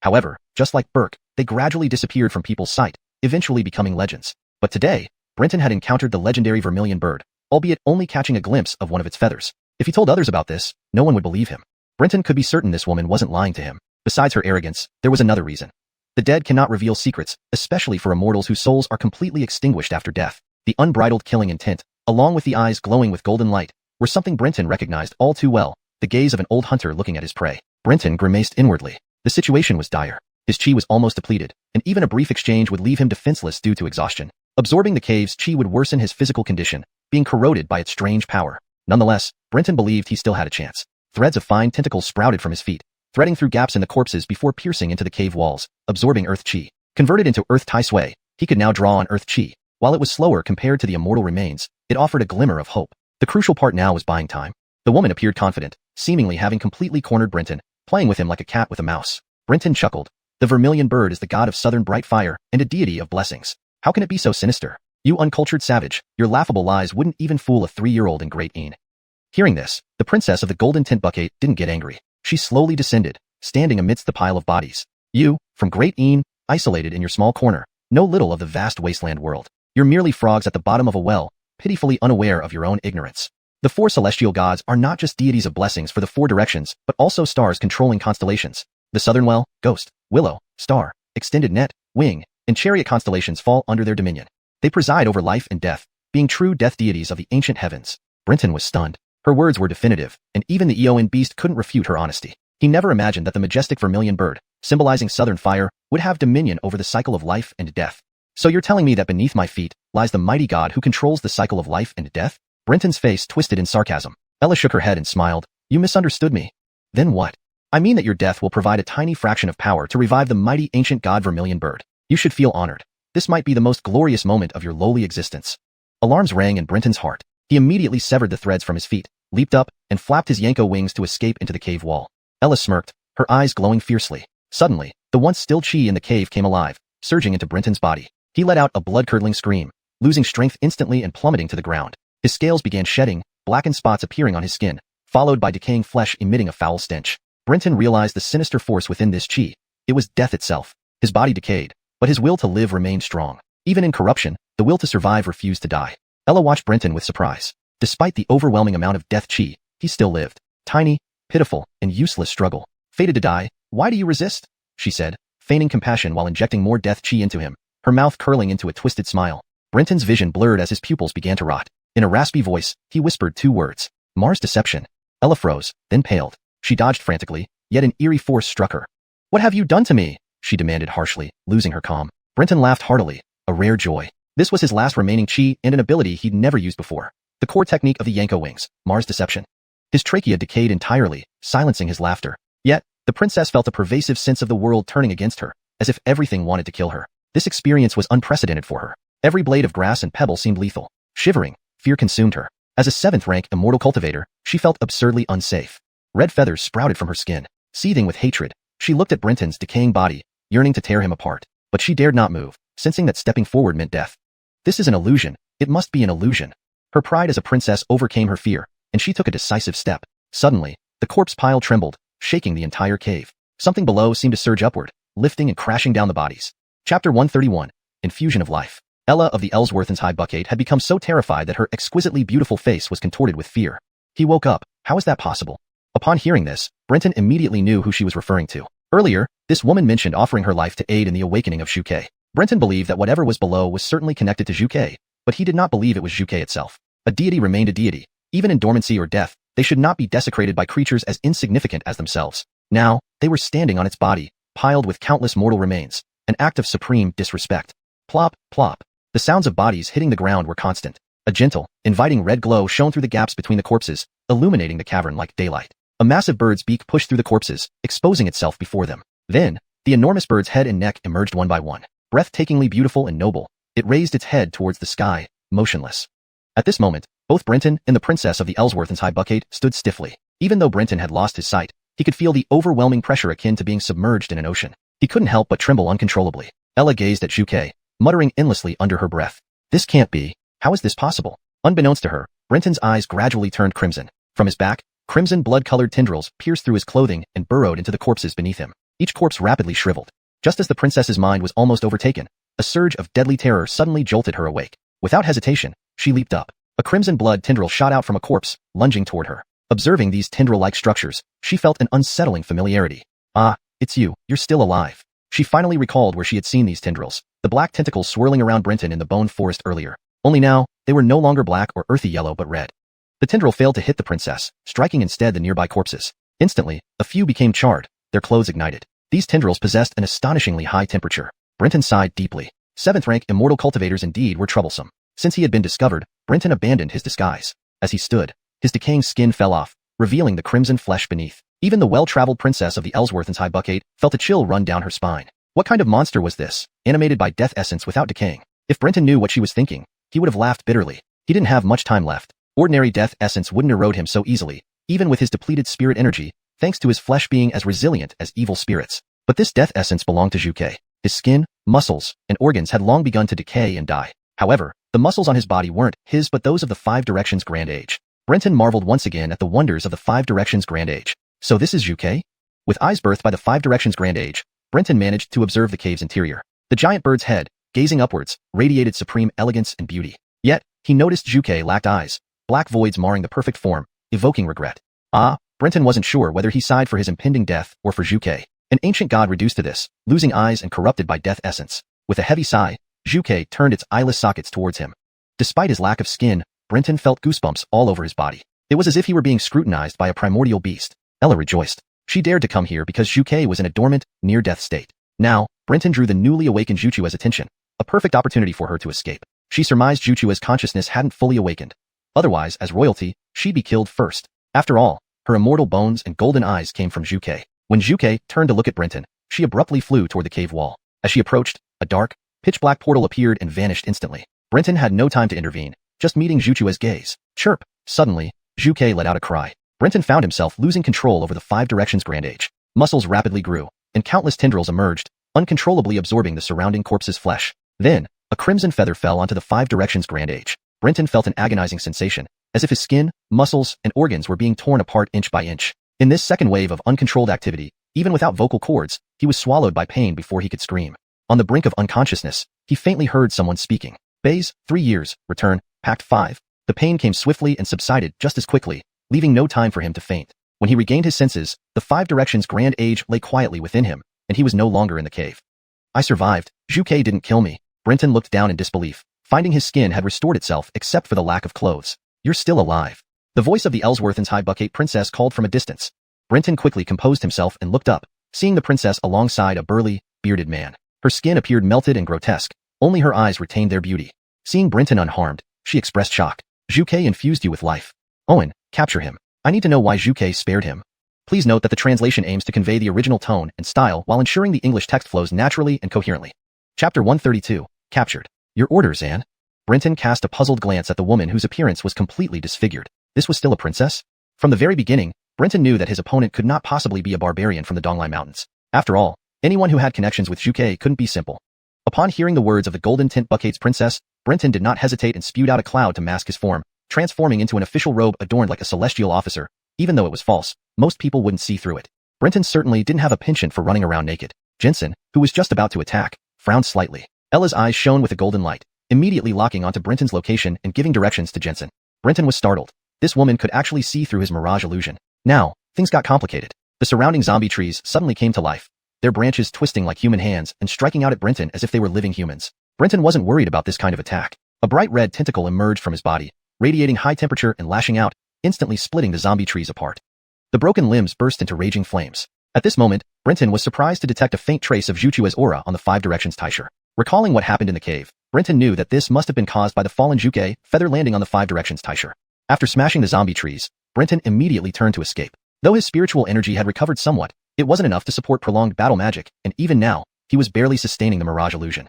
However, just like Burke, they gradually disappeared from people's sight, eventually becoming legends. But today, Brenton had encountered the legendary vermilion bird, albeit only catching a glimpse of one of its feathers. If he told others about this, no one would believe him. Brenton could be certain this woman wasn't lying to him. Besides her arrogance, there was another reason. The dead cannot reveal secrets, especially for immortals whose souls are completely extinguished after death. The unbridled killing intent, along with the eyes glowing with golden light, were something Brenton recognized all too well, the gaze of an old hunter looking at his prey. Brenton grimaced inwardly. The situation was dire. His chi was almost depleted, and even a brief exchange would leave him defenseless due to exhaustion. Absorbing the cave's chi would worsen his physical condition, being corroded by its strange power. Nonetheless, Brenton believed he still had a chance. Threads of fine tentacles sprouted from his feet, threading through gaps in the corpses before piercing into the cave walls, absorbing earth chi. Converted into earth Tai Sui, he could now draw on earth chi. While it was slower compared to the immortal remains, it offered a glimmer of hope. The crucial part now was buying time. The woman appeared confident, seemingly having completely cornered Brenton, playing with him like a cat with a mouse. Brenton chuckled. The vermilion bird is the god of southern bright fire and a deity of blessings. How can it be so sinister? You uncultured savage, your laughable lies wouldn't even fool a 3-year-old in Great Een. Hearing this, the princess of the golden tent bucket didn't get angry. She slowly descended, standing amidst the pile of bodies. You, from Great Een, isolated in your small corner, know little of the vast wasteland world. You're merely frogs at the bottom of a well, pitifully unaware of your own ignorance. The four celestial gods are not just deities of blessings for the four directions, but also stars controlling constellations. The southern well, ghost, willow, star, extended net, wing, and chariot constellations fall under their dominion. They preside over life and death, being true death deities of the ancient heavens. Brenton was stunned. Her words were definitive, and even the Eoin beast couldn't refute her honesty. He never imagined that the majestic vermilion bird, symbolizing southern fire, would have dominion over the cycle of life and death. So you're telling me that beneath my feet lies the mighty god who controls the cycle of life and death? Brenton's face twisted in sarcasm. Ella shook her head and smiled. You misunderstood me. Then what? I mean that your death will provide a tiny fraction of power to revive the mighty ancient god vermilion bird. You should feel honored. This might be the most glorious moment of your lowly existence. Alarms rang in Brenton's heart. He immediately severed the threads from his feet, leaped up, and flapped his Yanko wings to escape into the cave wall. Ella smirked, her eyes glowing fiercely. Suddenly, the once still chi in the cave came alive, surging into Brenton's body. He let out a blood-curdling scream, losing strength instantly and plummeting to the ground. His scales began shedding, blackened spots appearing on his skin, followed by decaying flesh emitting a foul stench. Brenton realized the sinister force within this chi. It was death itself. His body decayed, but his will to live remained strong. Even in corruption, the will to survive refused to die. Ella watched Brenton with surprise. Despite the overwhelming amount of death chi, he still lived. Tiny, pitiful, and useless struggle. Fated to die, why do you resist? She said, feigning compassion while injecting more death chi into him, her mouth curling into a twisted smile. Brenton's vision blurred as his pupils began to rot. In a raspy voice, he whispered 2 words. Mars deception. Ella froze, then paled. She dodged frantically, yet an eerie force struck her. What have you done to me? She demanded harshly, losing her calm. Brenton laughed heartily, a rare joy. This was his last remaining chi and an ability he'd never used before. The core technique of the Yanko wings, Mars deception. His trachea decayed entirely, silencing his laughter. Yet, the princess felt a pervasive sense of the world turning against her, as if everything wanted to kill her. This experience was unprecedented for her. Every blade of grass and pebble seemed lethal. Shivering, fear consumed her. As a 7th-rank immortal cultivator, she felt absurdly unsafe. Red feathers sprouted from her skin. Seething with hatred, she looked at Brenton's decaying body, yearning to tear him apart. But she dared not move, sensing that stepping forward meant death. This is an illusion. It must be an illusion. Her pride as a princess overcame her fear, and she took a decisive step. Suddenly, the corpse pile trembled, shaking the entire cave. Something below seemed to surge upward, lifting and crashing down the bodies. Chapter 131, Infusion of Life. Ella of the Ellsworth's high bucket had become so terrified that her exquisitely beautiful face was contorted with fear. He woke up. How is that possible? Upon hearing this, Brenton immediately knew who she was referring to. Earlier, this woman mentioned offering her life to aid in the awakening of Xiuxian. Brenton believed that whatever was below was certainly connected to Xiuxian, but he did not believe it was Xiuxian itself. A deity remained a deity. Even in dormancy or death, they should not be desecrated by creatures as insignificant as themselves. Now, they were standing on its body, piled with countless mortal remains, an act of supreme disrespect. Plop, plop. The sounds of bodies hitting the ground were constant. A gentle, inviting red glow shone through the gaps between the corpses, illuminating the cavern like daylight. A massive bird's beak pushed through the corpses, exposing itself before them. Then, the enormous bird's head and neck emerged one by one. Breathtakingly beautiful and noble, it raised its head towards the sky, motionless. At this moment, both Brenton and the princess of the Ellsworth's high bucket stood stiffly. Even though Brenton had lost his sight, he could feel the overwhelming pressure akin to being submerged in an ocean. He couldn't help but tremble uncontrollably. Ella gazed at Xuke, muttering endlessly under her breath. This can't be. How is this possible? Unbeknownst to her, Brenton's eyes gradually turned crimson. From his back, crimson blood-colored tendrils pierced through his clothing and burrowed into the corpses beneath him. Each corpse rapidly shriveled. Just as the princess's mind was almost overtaken, a surge of deadly terror suddenly jolted her awake. Without hesitation, she leaped up. A crimson blood tendril shot out from a corpse, lunging toward her. Observing these tendril-like structures, she felt an unsettling familiarity. Ah, it's you, you're still alive. She finally recalled where she had seen these tendrils, the black tentacles swirling around Brenton in the bone forest earlier. Only now, they were no longer black or earthy yellow but red. The tendril failed to hit the princess, striking instead the nearby corpses. Instantly, a few became charred, their clothes ignited. These tendrils possessed an astonishingly high temperature. Brenton sighed deeply. 7th-rank immortal cultivators indeed were troublesome. Since he had been discovered, Brenton abandoned his disguise. As he stood, his decaying skin fell off, revealing the crimson flesh beneath. Even the well-traveled princess of the Ellsworth's high bucket felt a chill run down her spine. What kind of monster was this, animated by death essence without decaying? If Brenton knew what she was thinking, he would have laughed bitterly. He didn't have much time left. Ordinary death essence wouldn't erode him so easily, even with his depleted spirit energy, thanks to his flesh being as resilient as evil spirits. But this death essence belonged to Xuke. His skin, muscles, and organs had long begun to decay and die. However, the muscles on his body weren't his but those of the Five Directions Grand Age. Brenton marveled once again at the wonders of the Five Directions Grand Age. So this is Xuke? With eyes birthed by the Five Directions Grand Age, Brenton managed to observe the cave's interior. The giant bird's head, gazing upwards, radiated supreme elegance and beauty. Yet, he noticed Xuke lacked eyes, black voids marring the perfect form, evoking regret. Ah, Brenton wasn't sure whether he sighed for his impending death or for Xuke, an ancient god reduced to this, losing eyes and corrupted by death essence. With a heavy sigh, Xuke turned its eyeless sockets towards him. Despite his lack of skin, Brenton felt goosebumps all over his body. It was as if he were being scrutinized by a primordial beast. Ella rejoiced. She dared to come here because Xuke was in a dormant, near-death state. Now, Brenton drew the newly awakened Xuchua's attention, a perfect opportunity for her to escape. She surmised Xuchua's consciousness hadn't fully awakened. Otherwise, as royalty, she'd be killed first. After all, her immortal bones and golden eyes came from Xuke. When Xuke turned to look at Brenton, she abruptly flew toward the cave wall. As she approached, a dark, pitch-black portal appeared and vanished instantly. Brenton had no time to intervene, just meeting Xuchua's gaze. Chirp! Suddenly, Xuke let out a cry. Brenton found himself losing control over the Five Directions Grand Age. Muscles rapidly grew, and countless tendrils emerged, uncontrollably absorbing the surrounding corpse's flesh. Then, a crimson feather fell onto the Five Directions Grand Age. Brenton felt an agonizing sensation, as if his skin, muscles, and organs were being torn apart inch by inch. In this second wave of uncontrolled activity, even without vocal cords, he was swallowed by pain before he could scream. On the brink of unconsciousness, he faintly heard someone speaking. Bays, 3 years, return, Pact 5. The pain came swiftly and subsided just as quickly, leaving no time for him to faint. When he regained his senses, the Five Directions Grand Age lay quietly within him, and he was no longer in the cave. I survived. Xuke didn't kill me. Brenton looked down in disbelief, finding his skin had restored itself except for the lack of clothes. You're still alive. The voice of the Ellsworth's high bucket princess called from a distance. Brenton quickly composed himself and looked up, seeing the princess alongside a burly, bearded man. Her skin appeared melted and grotesque, only her eyes retained their beauty. Seeing Brenton unharmed, she expressed shock. Xuke infused you with life. Owen, capture him. I need to know why Xuke spared him. Please note that the translation aims to convey the original tone and style while ensuring the English text flows naturally and coherently. Chapter 132, Captured. Your orders, Anne. Brenton cast a puzzled glance at the woman whose appearance was completely disfigured. This was still a princess? From the very beginning, Brenton knew that his opponent could not possibly be a barbarian from the Donglai Mountains. After all, anyone who had connections with Xuke couldn't be simple. Upon hearing the words of the Golden Tint Bucket's princess, Brenton did not hesitate and spewed out a cloud to mask his form, transforming into an official robe adorned like a celestial officer. Even though it was false, most people wouldn't see through it. Brenton certainly didn't have a penchant for running around naked. Jensen, who was just about to attack, frowned slightly. Ella's eyes shone with a golden light, immediately locking onto Brenton's location and giving directions to Jensen. Brenton was startled. This woman could actually see through his mirage illusion. Now, things got complicated. The surrounding zombie trees suddenly came to life, their branches twisting like human hands and striking out at Brenton as if they were living humans. Brenton wasn't worried about this kind of attack. A bright red tentacle emerged from his body, radiating high temperature and lashing out, instantly splitting the zombie trees apart. The broken limbs burst into raging flames. At this moment, Brenton was surprised to detect a faint trace of Xuchua's aura on the Five Directions Tai Sui. Recalling what happened in the cave, Brenton knew that this must have been caused by the fallen Juke feather landing on the Five Directions Tai Sui. After smashing the zombie trees, Brenton immediately turned to escape. Though his spiritual energy had recovered somewhat, it wasn't enough to support prolonged battle magic, and even now, he was barely sustaining the mirage illusion.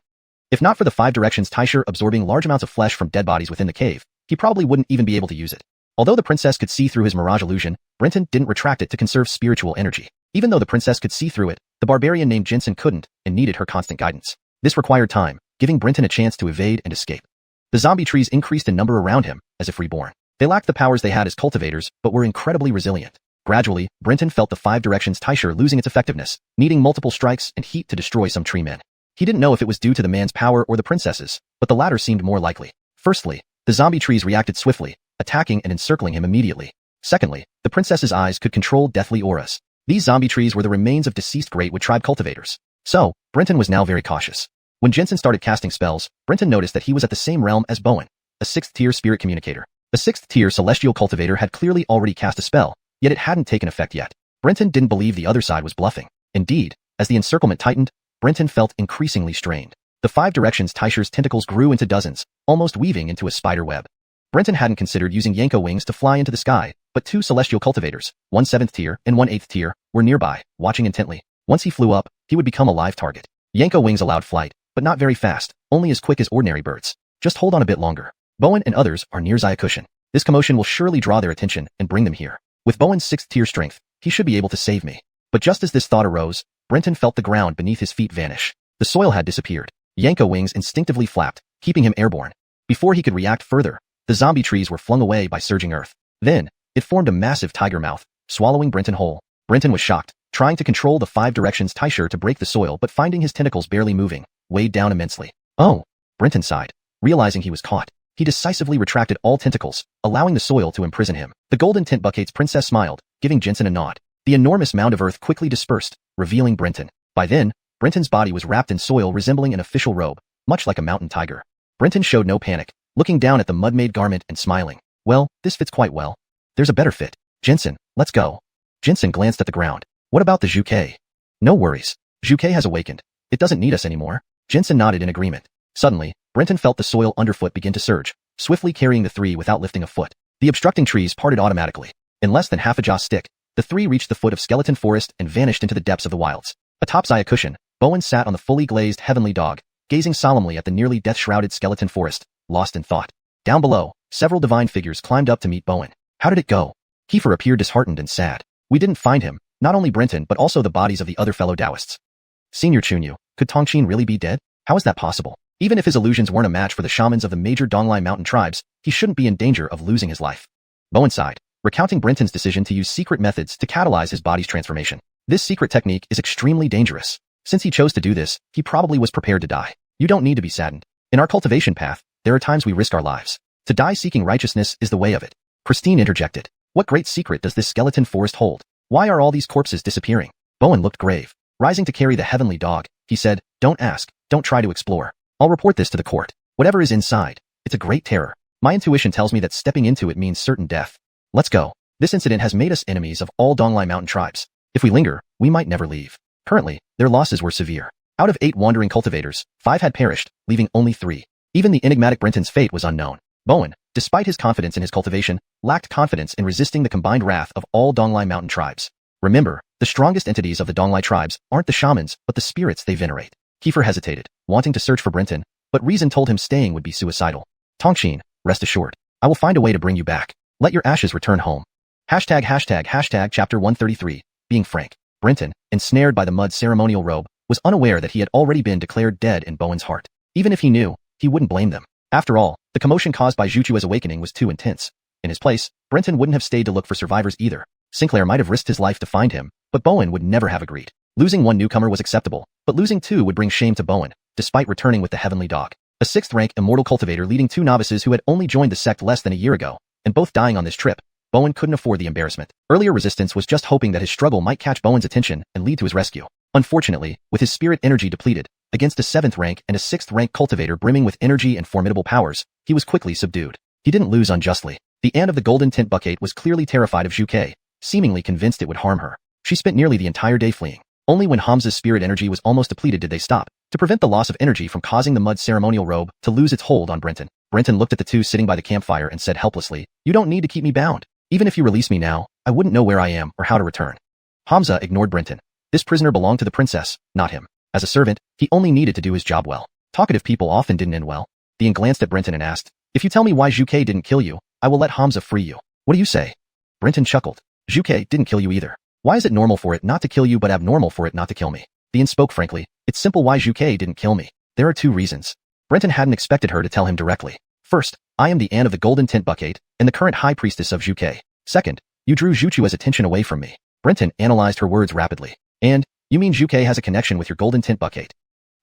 If not for the Five Directions Tai Sui absorbing large amounts of flesh from dead bodies within the cave, he probably wouldn't even be able to use it. Although the princess could see through his mirage illusion, Brenton didn't retract it to conserve spiritual energy. Even though the princess could see through it, the barbarian named Jensen couldn't, and needed her constant guidance. This required time, giving Brenton a chance to evade and escape. The zombie trees increased in number around him, as if reborn. They lacked the powers they had as cultivators, but were incredibly resilient. Gradually, Brenton felt the Five Directions Tai Sui losing its effectiveness, needing multiple strikes and heat to destroy some tree men. He didn't know if it was due to the man's power or the princess's, but the latter seemed more likely. Firstly, the zombie trees reacted swiftly, attacking and encircling him immediately. Secondly, the princess's eyes could control deathly auras. These zombie trees were the remains of deceased Great Wood tribe cultivators. So, Brenton was now very cautious. When Jensen started casting spells, Brenton noticed that he was at the same realm as Bowen, a 6th-tier spirit communicator. The 6th-tier celestial cultivator had clearly already cast a spell, yet it hadn't taken effect yet. Brenton didn't believe the other side was bluffing. Indeed, as the encirclement tightened, Brenton felt increasingly strained. The Five Directions Tai Sui's tentacles grew into dozens, almost weaving into a spider web. Brenton hadn't considered using Yanko wings to fly into the sky, but 2 celestial cultivators, one 7th tier and one 8th tier, were nearby, watching intently. Once he flew up, he would become a live target. Yanko wings allowed flight, but not very fast, only as quick as ordinary birds. Just hold on a bit longer. Bowen and others are near Xiuxian. This commotion will surely draw their attention and bring them here. With Bowen's 6th-tier strength, he should be able to save me. But just as this thought arose, Brenton felt the ground beneath his feet vanish. The soil had disappeared. Yanko wings instinctively flapped, keeping him airborne. Before he could react further, the zombie trees were flung away by surging earth. Then, it formed a massive tiger mouth, swallowing Brenton whole. Brenton was shocked, trying to control the Five Directions Tai Sui to break the soil but finding his tentacles barely moving, weighed down immensely. Oh! Brenton sighed. Realizing he was caught, he decisively retracted all tentacles, allowing the soil to imprison him. The golden tint bucket's princess smiled, giving Jensen a nod. The enormous mound of earth quickly dispersed, revealing Brenton. By then, Brenton's body was wrapped in soil resembling an official robe, much like a mountain tiger. Brenton showed no panic, looking down at the mud-made garment and smiling. Well, this fits quite well. There's a better fit. Jensen, let's go. Jensen glanced at the ground. What about the Juke? No worries. Juke has awakened. It doesn't need us anymore. Jensen nodded in agreement. Suddenly, Brenton felt the soil underfoot begin to surge, swiftly carrying the 3 without lifting a foot. The obstructing trees parted automatically. In less than half a jaw stick, the 3 reached the foot of Skeleton Forest and vanished into the depths of the wilds. Atop Xiuxian, Bowen sat on the fully glazed heavenly dog, gazing solemnly at the nearly death-shrouded Skeleton Forest, lost in thought. Down below, several divine figures climbed up to meet Bowen. How did it go? Kiefer appeared disheartened and sad. We didn't find him, not only Brenton but also the bodies of the other fellow Taoists. Senior Chunyu, could Tongqin really be dead? How is that possible? Even if his illusions weren't a match for the shamans of the major Donglai mountain tribes, he shouldn't be in danger of losing his life. Bowen sighed, recounting Brenton's decision to use secret methods to catalyze his body's transformation. This secret technique is extremely dangerous. Since he chose to do this, he probably was prepared to die. You don't need to be saddened. In our cultivation path, there are times we risk our lives. To die seeking righteousness is the way of it. Christine interjected. What great secret does this skeleton forest hold? Why are all these corpses disappearing? Bowen looked grave. Rising to carry the heavenly dog, he said, don't ask, don't try to explore. I'll report this to the court. Whatever is inside, it's a great terror. My intuition tells me that stepping into it means certain death. Let's go. This incident has made us enemies of all Donglai mountain tribes. If we linger, we might never leave. Currently, their losses were severe. Out of 8 wandering cultivators, 5 had perished, leaving only 3. Even the enigmatic Brenton's fate was unknown. Bowen, despite his confidence in his cultivation, lacked confidence in resisting the combined wrath of all Donglai mountain tribes. Remember, the strongest entities of the Donglai tribes aren't the shamans, but the spirits they venerate. Kiefer hesitated, wanting to search for Brenton, but reason told him staying would be suicidal. Tongqin, rest assured, I will find a way to bring you back. Let your ashes return home. Hashtag chapter 133, being frank. Brenton, ensnared by the mud ceremonial robe, was unaware that he had already been declared dead in Bowen's heart. Even if he knew, he wouldn't blame them. After all, the commotion caused by Zhuchua's awakening was too intense. In his place, Brenton wouldn't have stayed to look for survivors either. Sinclair might have risked his life to find him, but Bowen would never have agreed. Losing 1 newcomer was acceptable, but losing 2 would bring shame to Bowen, despite returning with the heavenly dog. A 6th-rank immortal cultivator leading 2 novices who had only joined the sect less than a year ago, and both dying on this trip, Bowen couldn't afford the embarrassment. Earlier resistance was just hoping that his struggle might catch Bowen's attention and lead to his rescue. Unfortunately, with his spirit energy depleted, against a 7th-rank and a 6th-rank cultivator brimming with energy and formidable powers, he was quickly subdued. He didn't lose unjustly. The aunt of the golden tint bucket was clearly terrified of Zhuke, seemingly convinced it would harm her. She spent nearly the entire day fleeing. Only when Hamza's spirit energy was almost depleted did they stop, to prevent the loss of energy from causing the mud ceremonial robe to lose its hold on Brenton. Brenton looked at the two sitting by the campfire and said helplessly, "You don't need to keep me bound. Even if you release me now, I wouldn't know where I am or how to return." Hamza ignored Brenton. This prisoner belonged to the princess, not him. As a servant, he only needed to do his job well. Talkative people often didn't end well. Dian glanced at Brenton and asked, "If you tell me why Zhuke didn't kill you, I will let Hamza free you. What do you say?" Brenton chuckled. "Zhuke didn't kill you either. Why is it normal for it not to kill you but abnormal for it not to kill me?" Dian spoke frankly. "It's simple why Zhuke didn't kill me. There are two reasons." Brenton hadn't expected her to tell him directly. "First, I am the Anne of the Golden Tint Bucket and the current high priestess of Zhuke. Second, you drew Zhuchua's attention away from me." Brenton analyzed her words rapidly. "And, you mean Zhuke has a connection with your Golden Tint Bucket?"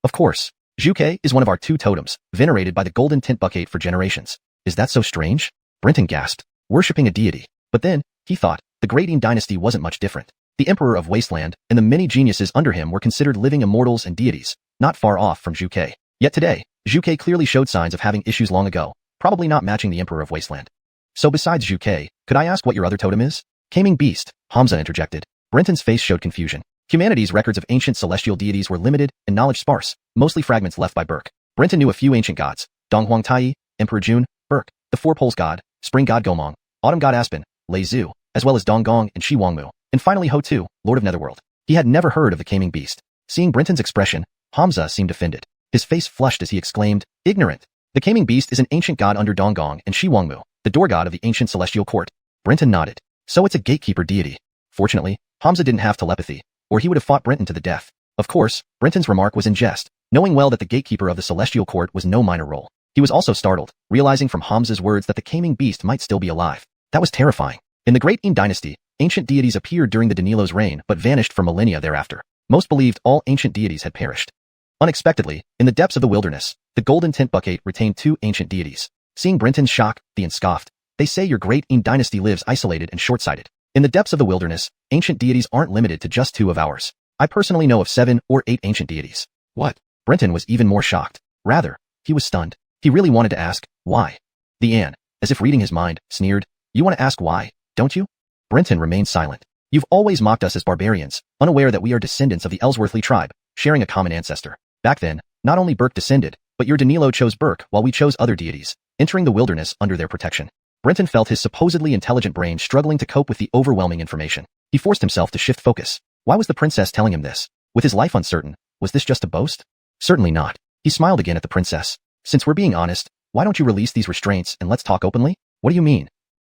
"Of course. Zhuke is one of our two totems, venerated by the Golden Tint Bucket for generations." "Is that so strange?" Brenton gasped. Worshipping a deity. But then, he thought, the Great Qin dynasty wasn't much different. The Emperor of Wasteland and the many geniuses under him were considered living immortals and deities, not far off from Zhuke. Yet today, Zhuke clearly showed signs of having issues long ago, probably not matching the Emperor of Wasteland. "So besides Zhuke, could I ask what your other totem is?" "Caming Beast," Hamza interjected. Brenton's face showed confusion. Humanity's records of ancient celestial deities were limited and knowledge sparse, mostly fragments left by Burke. Brenton knew a few ancient gods: Donghuang Tai, Emperor Jun, Burke, the Four Poles God, Spring God Gomong, Autumn God Aspen, Lei Zhu, as well as Donggong and Shi Wangmu, and finally Ho Tu, Lord of Netherworld. He had never heard of the Caming Beast. Seeing Brenton's expression, Hamza seemed offended. His face flushed as he exclaimed, "Ignorant! The Caming Beast is an ancient god under Donggong and Shi Wangmu, the door god of the ancient celestial court." Brenton nodded. "So it's a gatekeeper deity." Fortunately, Hamza didn't have telepathy, or he would have fought Brenton to the death. Of course, Brenton's remark was in jest, knowing well that the gatekeeper of the celestial court was no minor role. He was also startled, realizing from Hamza's words that the Caming Beast might still be alive. That was terrifying. In the Great Qin dynasty, ancient deities appeared during the Danilo's reign but vanished for millennia thereafter. Most believed all ancient deities had perished. Unexpectedly, in the depths of the wilderness, the Golden Tint Bucket retained two ancient deities. Seeing Brenton's shock, Dian scoffed. "They say your Great Qin dynasty lives isolated and short-sighted. In the depths of the wilderness, ancient deities aren't limited to just two of ours. I personally know of 7 or 8 ancient deities." "What?" Brenton was even more shocked. Rather, he was stunned. He really wanted to ask, why? Dian, as if reading his mind, sneered, "You want to ask why, don't you?" Brenton remained silent. "You've always mocked us as barbarians, unaware that we are descendants of the Ellsworthy tribe, sharing a common ancestor. Back then, not only Burke descended, but your Danilo chose Burke while we chose other deities, entering the wilderness under their protection." Brenton felt his supposedly intelligent brain struggling to cope with the overwhelming information. He forced himself to shift focus. Why was the princess telling him this? With his life uncertain, was this just a boast? Certainly not. He smiled again at the princess. "Since we're being honest, why don't you release these restraints and let's talk openly?" "What do you mean?"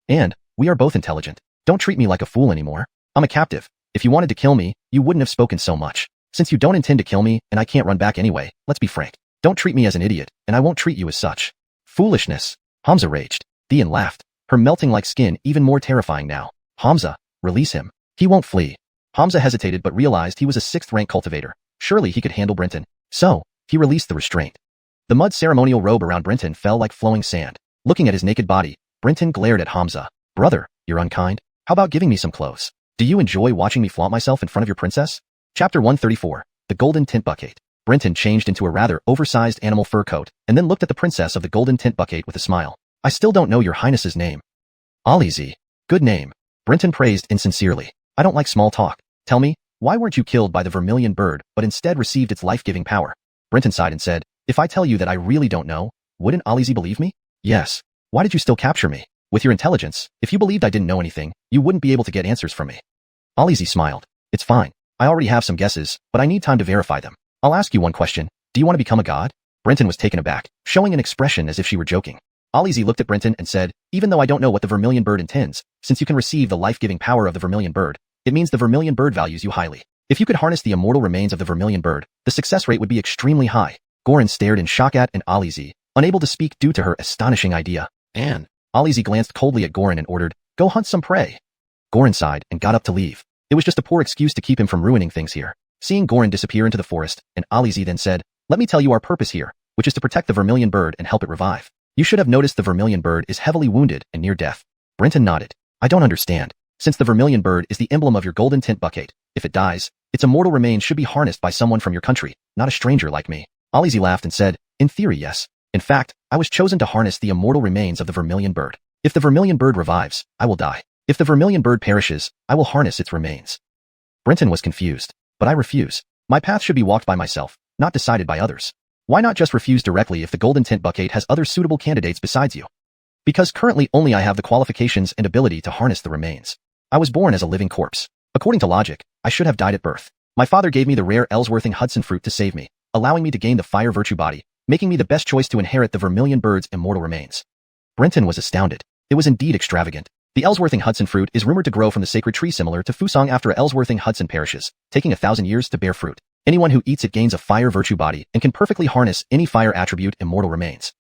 "And, we are both intelligent. Don't treat me like a fool anymore. I'm a captive. If you wanted to kill me, you wouldn't have spoken so much. Since you don't intend to kill me, and I can't run back anyway, let's be frank. Don't treat me as an idiot, and I won't treat you as such." "Foolishness," Hamza raged. Dian laughed, her melting like skin even more terrifying now. "Hamza, release him. He won't flee." Hamza hesitated but realized he was a 6th-rank cultivator. Surely he could handle Brenton. So, he released the restraint. The mud ceremonial robe around Brenton fell like flowing sand. Looking at his naked body, Brenton glared at Hamza. "Brother, you're unkind. How about giving me some clothes? Do you enjoy watching me flaunt myself in front of your princess?" Chapter 134, The Golden Tint Bucket. Brenton changed into a rather oversized animal fur coat, and then looked at the princess of the Golden Tint Bucket with a smile. "I still don't know your highness's name." "Alizi. Good name." Brenton praised insincerely. "I don't like small talk. Tell me, why weren't you killed by the vermilion bird, but instead received its life-giving power?" Brenton sighed and said, "If I tell you that I really don't know, wouldn't Alizi believe me?" "Yes. Why did you still capture me? With your intelligence, if you believed I didn't know anything, you wouldn't be able to get answers from me." Alizi smiled. "It's fine. I already have some guesses, but I need time to verify them. I'll ask you one question. Do you want to become a god?" Brenton was taken aback, showing an expression as if she were joking. Alizi looked at Brenton and said, "Even though I don't know what the vermilion bird intends, since you can receive the life-giving power of the vermilion bird, it means the vermilion bird values you highly. If you could harness the immortal remains of the vermilion bird, the success rate would be extremely high." Gorin stared in shock at and Alizi, unable to speak due to her astonishing idea. "And?" Alizi glanced coldly at Gorin and ordered, "Go hunt some prey." Gorin sighed and got up to leave. It was just a poor excuse to keep him from ruining things here. Seeing Gorin disappear into the forest, and Alizi then said, "Let me tell you our purpose here, which is to protect the vermilion bird and help it revive. You should have noticed the vermilion bird is heavily wounded and near death." Brenton nodded. "I don't understand. Since the vermilion bird is the emblem of your Golden Tint Bucket, if it dies, its immortal remains should be harnessed by someone from your country, not a stranger like me." Alizi laughed and said, "In theory, yes. In fact, I was chosen to harness the immortal remains of the vermilion bird. If the vermilion bird revives, I will die. If the vermilion bird perishes, I will harness its remains." Brenton was confused. "But I refuse. My path should be walked by myself, not decided by others. Why not just refuse directly if the golden tint bucket has other suitable candidates besides you? Because currently only I have the qualifications and ability to harness the remains. I was born as a living corpse. According to logic, I should have died at birth. My father gave me the rare Ellsworthing Hudson fruit to save me, allowing me to gain the fire virtue body, making me the best choice to inherit the vermilion bird's immortal remains. Brenton was astounded. It was indeed extravagant. The Ellsworthing Hudson fruit is rumored to grow from the sacred tree similar to Fusong after Ellsworthing Hudson perishes, taking 1,000 years to bear fruit. Anyone who eats it gains a fire virtue body and can perfectly harness any fire attribute immortal remains.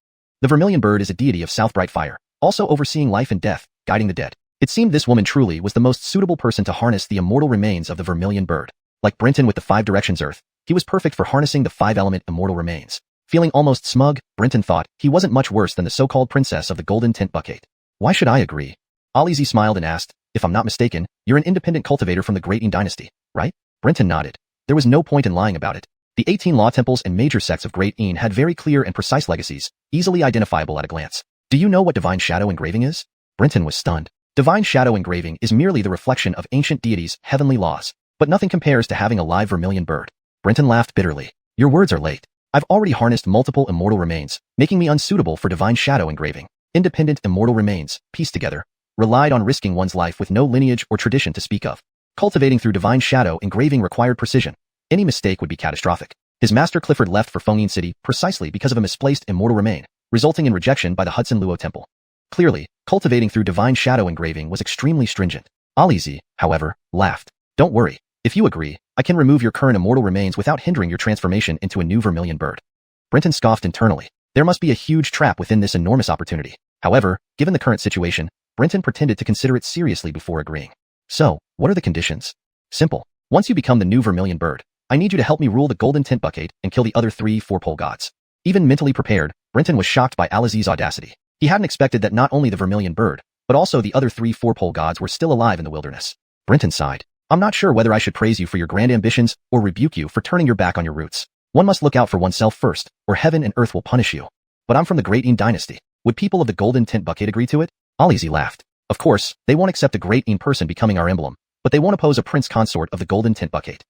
The vermilion bird is a deity of Southbright fire, also overseeing life and death, guiding the dead. It seemed this woman truly was the most suitable person to harness the immortal remains of the vermilion bird. Like Brenton with the 5 Directions Earth, he was perfect for harnessing the 5-element immortal remains. Feeling almost smug, Brenton thought he wasn't much worse than the so-called princess of the golden tint bucket. Why should I agree? Alizi smiled and asked, if I'm not mistaken, you're an independent cultivator from the Great Yin dynasty, right? Brenton nodded. There was no point in lying about it. The 18 law temples and major sects of Great Yin had very clear and precise legacies, easily identifiable at a glance. Do you know what divine shadow engraving is? Brenton was stunned. Divine shadow engraving is merely the reflection of ancient deities' heavenly laws, but nothing compares to having a live vermilion bird. Brenton laughed bitterly. Your words are late. I've already harnessed multiple immortal remains, making me unsuitable for divine shadow engraving. Independent immortal remains, pieced together, relied on risking one's life with no lineage or tradition to speak of. Cultivating through divine shadow engraving required precision. Any mistake would be catastrophic. His master Clifford left for Fengyin City precisely because of a misplaced immortal remain, resulting in rejection by the Hudson Luo Temple. Clearly, cultivating through divine shadow engraving was extremely stringent. Alizi, however, laughed. Don't worry. If you agree, I can remove your current immortal remains without hindering your transformation into a new vermilion bird. Brenton scoffed internally. There must be a huge trap within this enormous opportunity. However, given the current situation, Brenton pretended to consider it seriously before agreeing. So, what are the conditions? Simple. Once you become the new vermilion bird, I need you to help me rule the golden tint bucket and kill the other 3 four-pole gods. Even mentally prepared, Brenton was shocked by Alizi's audacity. He hadn't expected that not only the vermilion bird, but also the other 3 four-pole gods were still alive in the wilderness. Brenton sighed. I'm not sure whether I should praise you for your grand ambitions or rebuke you for turning your back on your roots. One must look out for oneself first, or heaven and earth will punish you. But I'm from the Great Yin dynasty. Would people of the golden tint bucket agree to it? Alizi laughed. Of course, they won't accept a Great Yin person becoming our emblem, but they won't oppose a prince consort of the golden tint bucket.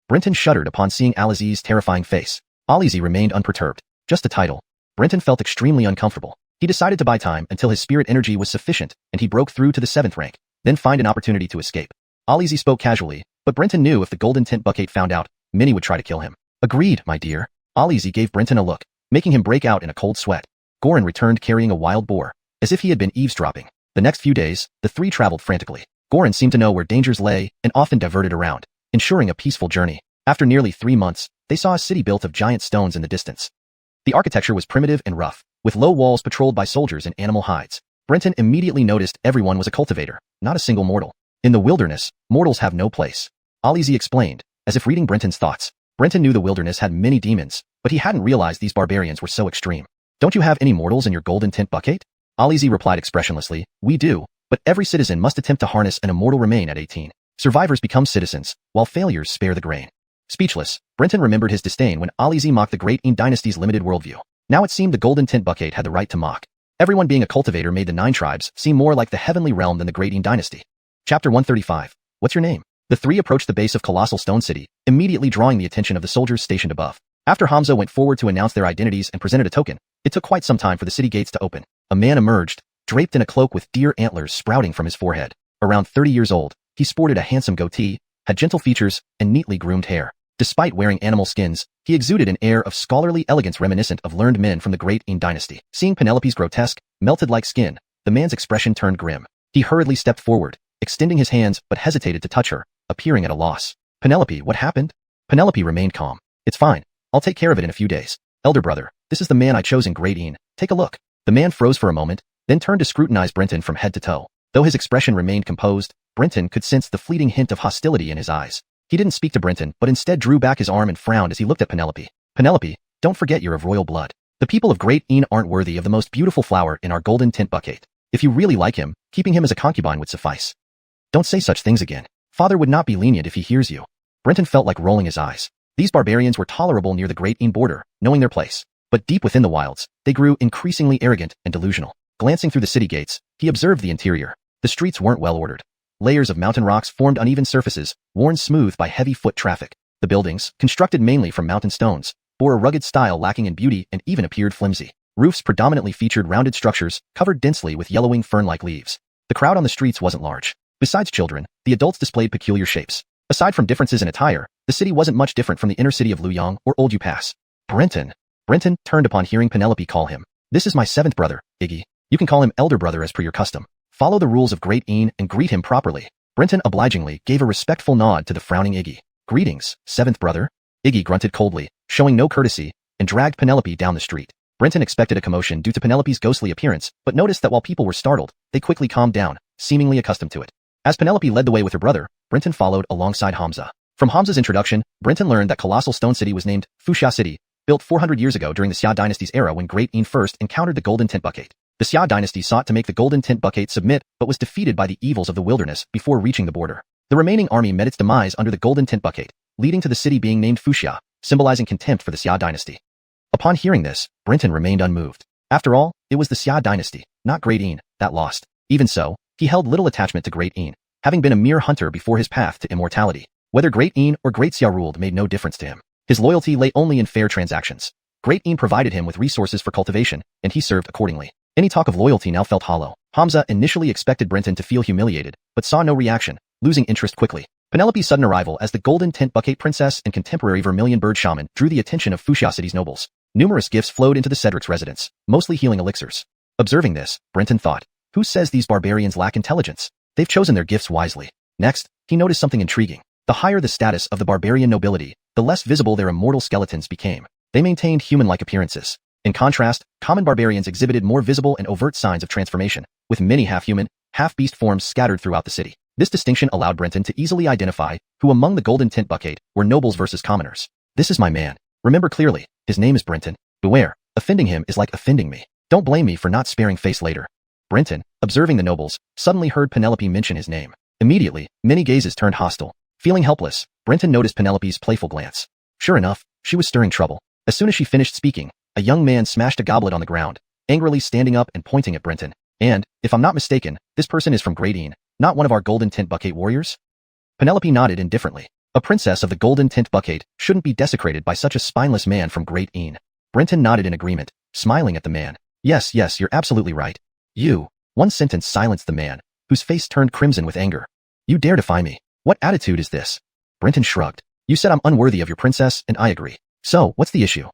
Brenton shuddered upon seeing Alizi's terrifying face. Alizi remained unperturbed. Just a title. Brenton felt extremely uncomfortable. He decided to buy time until his spirit energy was sufficient and he broke through to the 7th rank, then find an opportunity to escape. Alizi spoke casually, but Brenton knew if the golden tint bucket found out, many would try to kill him. Agreed, my dear. Alizi gave Brenton a look, making him break out in a cold sweat. Goran returned carrying a wild boar, as if he had been eavesdropping. The next few days, the 3 traveled frantically. Goran seemed to know where dangers lay and often diverted around, ensuring a peaceful journey. After nearly 3 months, they saw a city built of giant stones in the distance. The architecture was primitive and rough, with low walls patrolled by soldiers in animal hides. Brenton immediately noticed everyone was a cultivator, not a single mortal. In the wilderness, mortals have no place. Alizi explained, as if reading Brenton's thoughts. Brenton knew the wilderness had many demons, but he hadn't realized these barbarians were so extreme. Don't you have any mortals in your golden tint bucket? Alizi replied expressionlessly, we do, but every citizen must attempt to harness an immortal remain at 18. Survivors become citizens, while failures spare the grain. Speechless, Brenton remembered his disdain when Alizi mocked the Great Yin dynasty's limited worldview. Now it seemed the golden tint bucket had the right to mock. Everyone being a cultivator made the 9 tribes seem more like the heavenly realm than the Great Yin dynasty. Chapter 135. What's your name? The 3 approached the base of Colossal Stone City, immediately drawing the attention of the soldiers stationed above. After Hamza went forward to announce their identities and presented a token, it took quite some time for the city gates to open. A man emerged, draped in a cloak with deer antlers sprouting from his forehead. Around 30 years old, he sported a handsome goatee, had gentle features, and neatly groomed hair. Despite wearing animal skins, he exuded an air of scholarly elegance reminiscent of learned men from the Great Yin dynasty. Seeing Penelope's grotesque, melted-like skin, the man's expression turned grim. He hurriedly stepped forward, extending his hands but hesitated to touch her, appearing at a loss. Penelope, what happened? Penelope remained calm. It's fine. I'll take care of it in a few days. Elder brother, this is the man I chose in Great Yin. Take a look. The man froze for a moment, then turned to scrutinize Brenton from head to toe. Though his expression remained composed, Brenton could sense the fleeting hint of hostility in his eyes. He didn't speak to Brenton, but instead drew back his arm and frowned as he looked at Penelope. Penelope, don't forget you're of royal blood. The people of Great Yin aren't worthy of the most beautiful flower in our golden tint bucket. If you really like him, keeping him as a concubine would suffice. Don't say such things again. Father would not be lenient if he hears you. Brenton felt like rolling his eyes. These barbarians were tolerable near the Great Yin border, knowing their place. But deep within the wilds, they grew increasingly arrogant and delusional. Glancing through the city gates, he observed the interior. The streets weren't well ordered. Layers of mountain rocks formed uneven surfaces, worn smooth by heavy foot traffic. The buildings, constructed mainly from mountain stones, bore a rugged style lacking in beauty and even appeared flimsy. Roofs predominantly featured rounded structures, covered densely with yellowing fern-like leaves. The crowd on the streets wasn't large. Besides children, the adults displayed peculiar shapes. Aside from differences in attire, the city wasn't much different from the inner city of Luoyang or Old Pass. Brenton. Brenton turned upon hearing Penelope call him. This is my seventh brother, Iggy. You can call him elder brother as per your custom. Follow the rules of Great Een and greet him properly. Brenton obligingly gave a respectful nod to the frowning Iggy. Greetings, seventh brother. Iggy grunted coldly, showing no courtesy, and dragged Penelope down the street. Brenton expected a commotion due to Penelope's ghostly appearance, but noticed that while people were startled, they quickly calmed down, seemingly accustomed to it. As Penelope led the way with her brother, Brenton followed alongside Hamza. From Hamza's introduction, Brenton learned that Colossal Stone City was named Fuxia City, built 400 years ago during the Xia dynasty's era when Great Een first encountered the Golden Tint Bucket. The Xia dynasty sought to make the Golden Tint Bucket submit, but was defeated by the evils of the wilderness before reaching the border. The remaining army met its demise under the Golden Tint Bucket, leading to the city being named Fuxia, symbolizing contempt for the Xia dynasty. Upon hearing this, Brenton remained unmoved. After all, it was the Xia dynasty, not Great Een, that lost. Even so, he held little attachment to Great Een, having been a mere hunter before his path to immortality. Whether Great Een or Great Xia ruled made no difference to him. His loyalty lay only in fair transactions. Great Een provided him with resources for cultivation, and he served accordingly. Any talk of loyalty now felt hollow. Hamza initially expected Brenton to feel humiliated, but saw no reaction, losing interest quickly. Penelope's sudden arrival as the Golden Tint Bucket princess and contemporary Vermilion Bird shaman drew the attention of Fuxia City's nobles. Numerous gifts flowed into the Cedric's residence, mostly healing elixirs. Observing this, Brenton thought, who says these barbarians lack intelligence? They've chosen their gifts wisely. Next, he noticed something intriguing. The higher the status of the barbarian nobility, the less visible their immortal skeletons became. They maintained human-like appearances. In contrast, common barbarians exhibited more visible and overt signs of transformation, with many half-human, half-beast forms scattered throughout the city. This distinction allowed Brenton to easily identify who among the Golden Tint Bucket were nobles versus commoners. This is my man. Remember clearly, his name is Brenton. Beware, offending him is like offending me. Don't blame me for not sparing face later. Brenton, observing the nobles, suddenly heard Penelope mention his name. Immediately, many gazes turned hostile. Feeling helpless, Brenton noticed Penelope's playful glance. Sure enough, she was stirring trouble. As soon as she finished speaking, a young man smashed a goblet on the ground, angrily standing up and pointing at Brenton. And, if I'm not mistaken, this person is from Great Een, not one of our Golden Tint Bucket warriors? Penelope nodded indifferently. A princess of the Golden Tint Bucket shouldn't be desecrated by such a spineless man from Great Een. Brenton nodded in agreement, smiling at the man. Yes, you're absolutely right. You. One sentence silenced the man, whose face turned crimson with anger. You dare defy me. What attitude is this? Brenton shrugged. You said I'm unworthy of your princess, and I agree. So, what's the issue?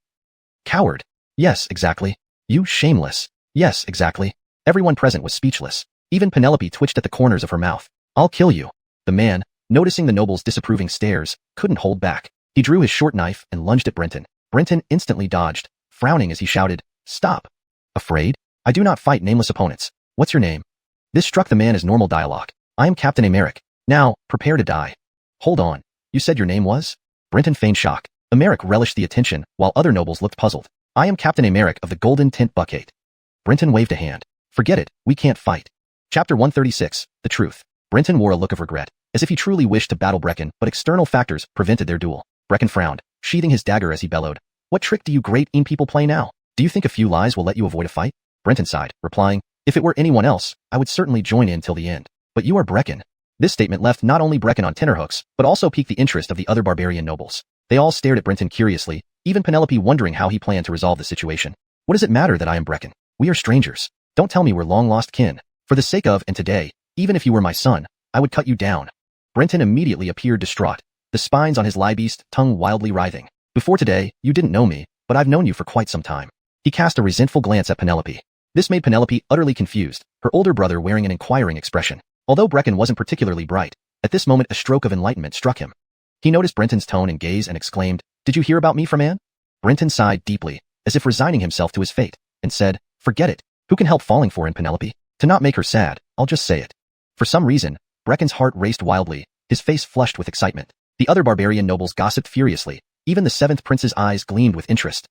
Coward. Yes, exactly. You shameless. Yes, exactly. Everyone present was speechless. Even Penelope twitched at the corners of her mouth. I'll kill you. The man, noticing the noble's disapproving stares, couldn't hold back. He drew his short knife and lunged at Brenton. Brenton instantly dodged, frowning as he shouted, Stop. Afraid? I do not fight nameless opponents. What's your name? This struck the man as normal dialogue. I am Captain Emerick. Now, prepare to die. Hold on. You said your name was? Brenton feigned shock. Emerick relished the attention, while other nobles looked puzzled. I am Captain Emerick of the Golden Tint Bucket. Brenton waved a hand. Forget it, we can't fight. Chapter 136, The Truth. Brenton wore a look of regret, as if he truly wished to battle Brecken, but external factors prevented their duel. Brecken frowned, sheathing his dagger as he bellowed. What trick do you Great Een people play now? Do you think a few lies will let you avoid a fight? Brenton sighed, replying, If it were anyone else, I would certainly join in till the end. But you are Brecken. This statement left not only Brecken on tenterhooks, but also piqued the interest of the other barbarian nobles. They all stared at Brenton curiously, even Penelope wondering how he planned to resolve the situation. What does it matter that I am Brecken? We are strangers. Don't tell me we're long-lost kin. For the sake of, and today, even if you were my son, I would cut you down. Brenton immediately appeared distraught, the spines on his lie-beast tongue wildly writhing. Before today, you didn't know me, but I've known you for quite some time. He cast a resentful glance at Penelope. This made Penelope utterly confused, her older brother wearing an inquiring expression. Although Brecken wasn't particularly bright, at this moment a stroke of enlightenment struck him. He noticed Brenton's tone and gaze and exclaimed, Did you hear about me from Anne? Brenton sighed deeply, as if resigning himself to his fate, and said, Forget it. Who can help falling for in Penelope? To not make her sad, I'll just say it. For some reason, Brecken's heart raced wildly, his face flushed with excitement. The other barbarian nobles gossiped furiously, even the seventh prince's eyes gleamed with interest.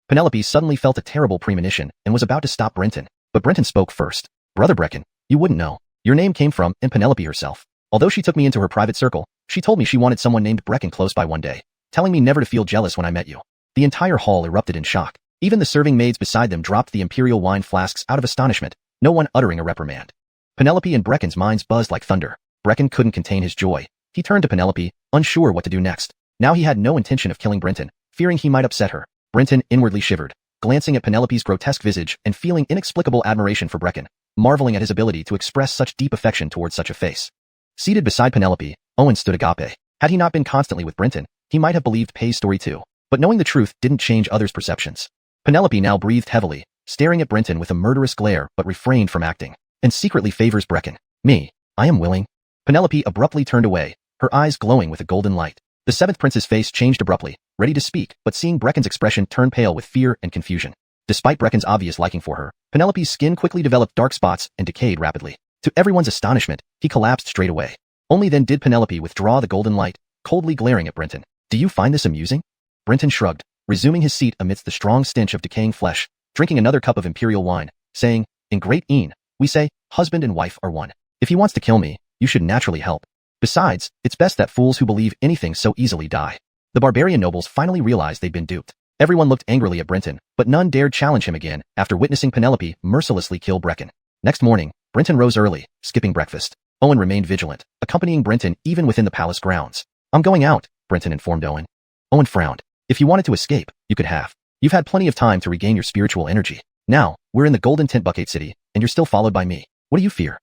Penelope suddenly felt a terrible premonition and was about to stop Brenton, but Brenton spoke first. Brother Brecken, you wouldn't know. Your name came from, and Penelope herself. Although she took me into her private circle, she told me she wanted someone named Brecken close by one day, telling me never to feel jealous when I met you. The entire hall erupted in shock. Even the serving maids beside them dropped the imperial wine flasks out of astonishment, no one uttering a reprimand. Penelope and Brecken's minds buzzed like thunder. Brecken couldn't contain his joy. He turned to Penelope, unsure what to do next. Now he had no intention of killing Brenton, fearing he might upset her. Brenton inwardly shivered, glancing at Penelope's grotesque visage and feeling inexplicable admiration for Brecken, marveling at his ability to express such deep affection towards such a face. Seated beside Penelope, Owen stood agape. Had he not been constantly with Brenton, he might have believed Pei's story too. But knowing the truth didn't change others' perceptions. Penelope now breathed heavily, staring at Brenton with a murderous glare but refrained from acting, and secretly favors Brecken. Me, I am willing. Penelope abruptly turned away, her eyes glowing with a golden light. The seventh prince's face changed abruptly, ready to speak, but seeing Brecken's expression turned pale with fear and confusion. Despite Brecken's obvious liking for her, Penelope's skin quickly developed dark spots and decayed rapidly. To everyone's astonishment, he collapsed straight away. Only then did Penelope withdraw the golden light, coldly glaring at Brenton. Do you find this amusing? Brenton shrugged, resuming his seat amidst the strong stench of decaying flesh, drinking another cup of imperial wine, saying, in Great Een, we say, husband and wife are one. If he wants to kill me, you should naturally help. Besides, it's best that fools who believe anything so easily die. The barbarian nobles finally realized they'd been duped. Everyone looked angrily at Brenton, but none dared challenge him again after witnessing Penelope mercilessly kill Brecken. Next morning, Brenton rose early, skipping breakfast. Owen remained vigilant, accompanying Brenton even within the palace grounds. I'm going out, Brenton informed Owen. Owen frowned. If you wanted to escape, you could have. You've had plenty of time to regain your spiritual energy. Now, we're in the Golden Tent Bucket City, and you're still followed by me. What do you fear?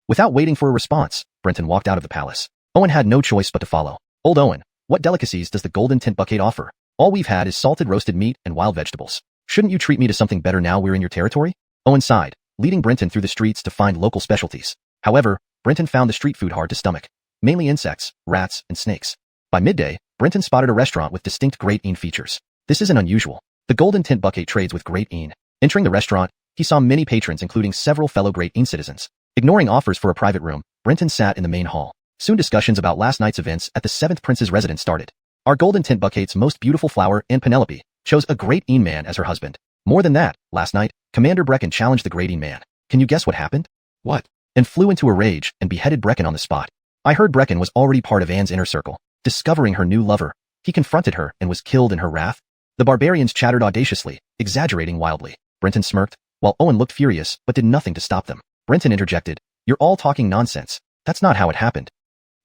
Without waiting for a response, Brenton walked out of the palace. Owen had no choice but to follow. Old Owen, what delicacies does the Golden Tent Bucket offer? All we've had is salted roasted meat and wild vegetables. Shouldn't you treat me to something better now we're in your territory? Owen sighed, leading Brenton through the streets to find local specialties. However, Brenton found the street food hard to stomach. Mainly insects, rats, and snakes. By midday, Brenton spotted a restaurant with distinct Great Een features. This isn't unusual. The Golden Tent Bucket trades with Great Een. Entering the restaurant, he saw many patrons including several fellow Great Een citizens. Ignoring offers for a private room, Brenton sat in the main hall. Soon discussions about last night's events at the 7th Prince's residence started. Our Golden Tent Bucket's most beautiful flower, and Penelope, chose a Great Een man as her husband. More than that, last night, Commander Brecken challenged the Great Een man. Can you guess what happened? What? And flew into a rage and beheaded Brecken on the spot. I heard Brecken was already part of Anne's inner circle. Discovering her new lover, he confronted her and was killed in her wrath. The barbarians chattered audaciously, exaggerating wildly. Brenton smirked, while Owen looked furious but did nothing to stop them. Brenton interjected, you're all talking nonsense. That's not how it happened.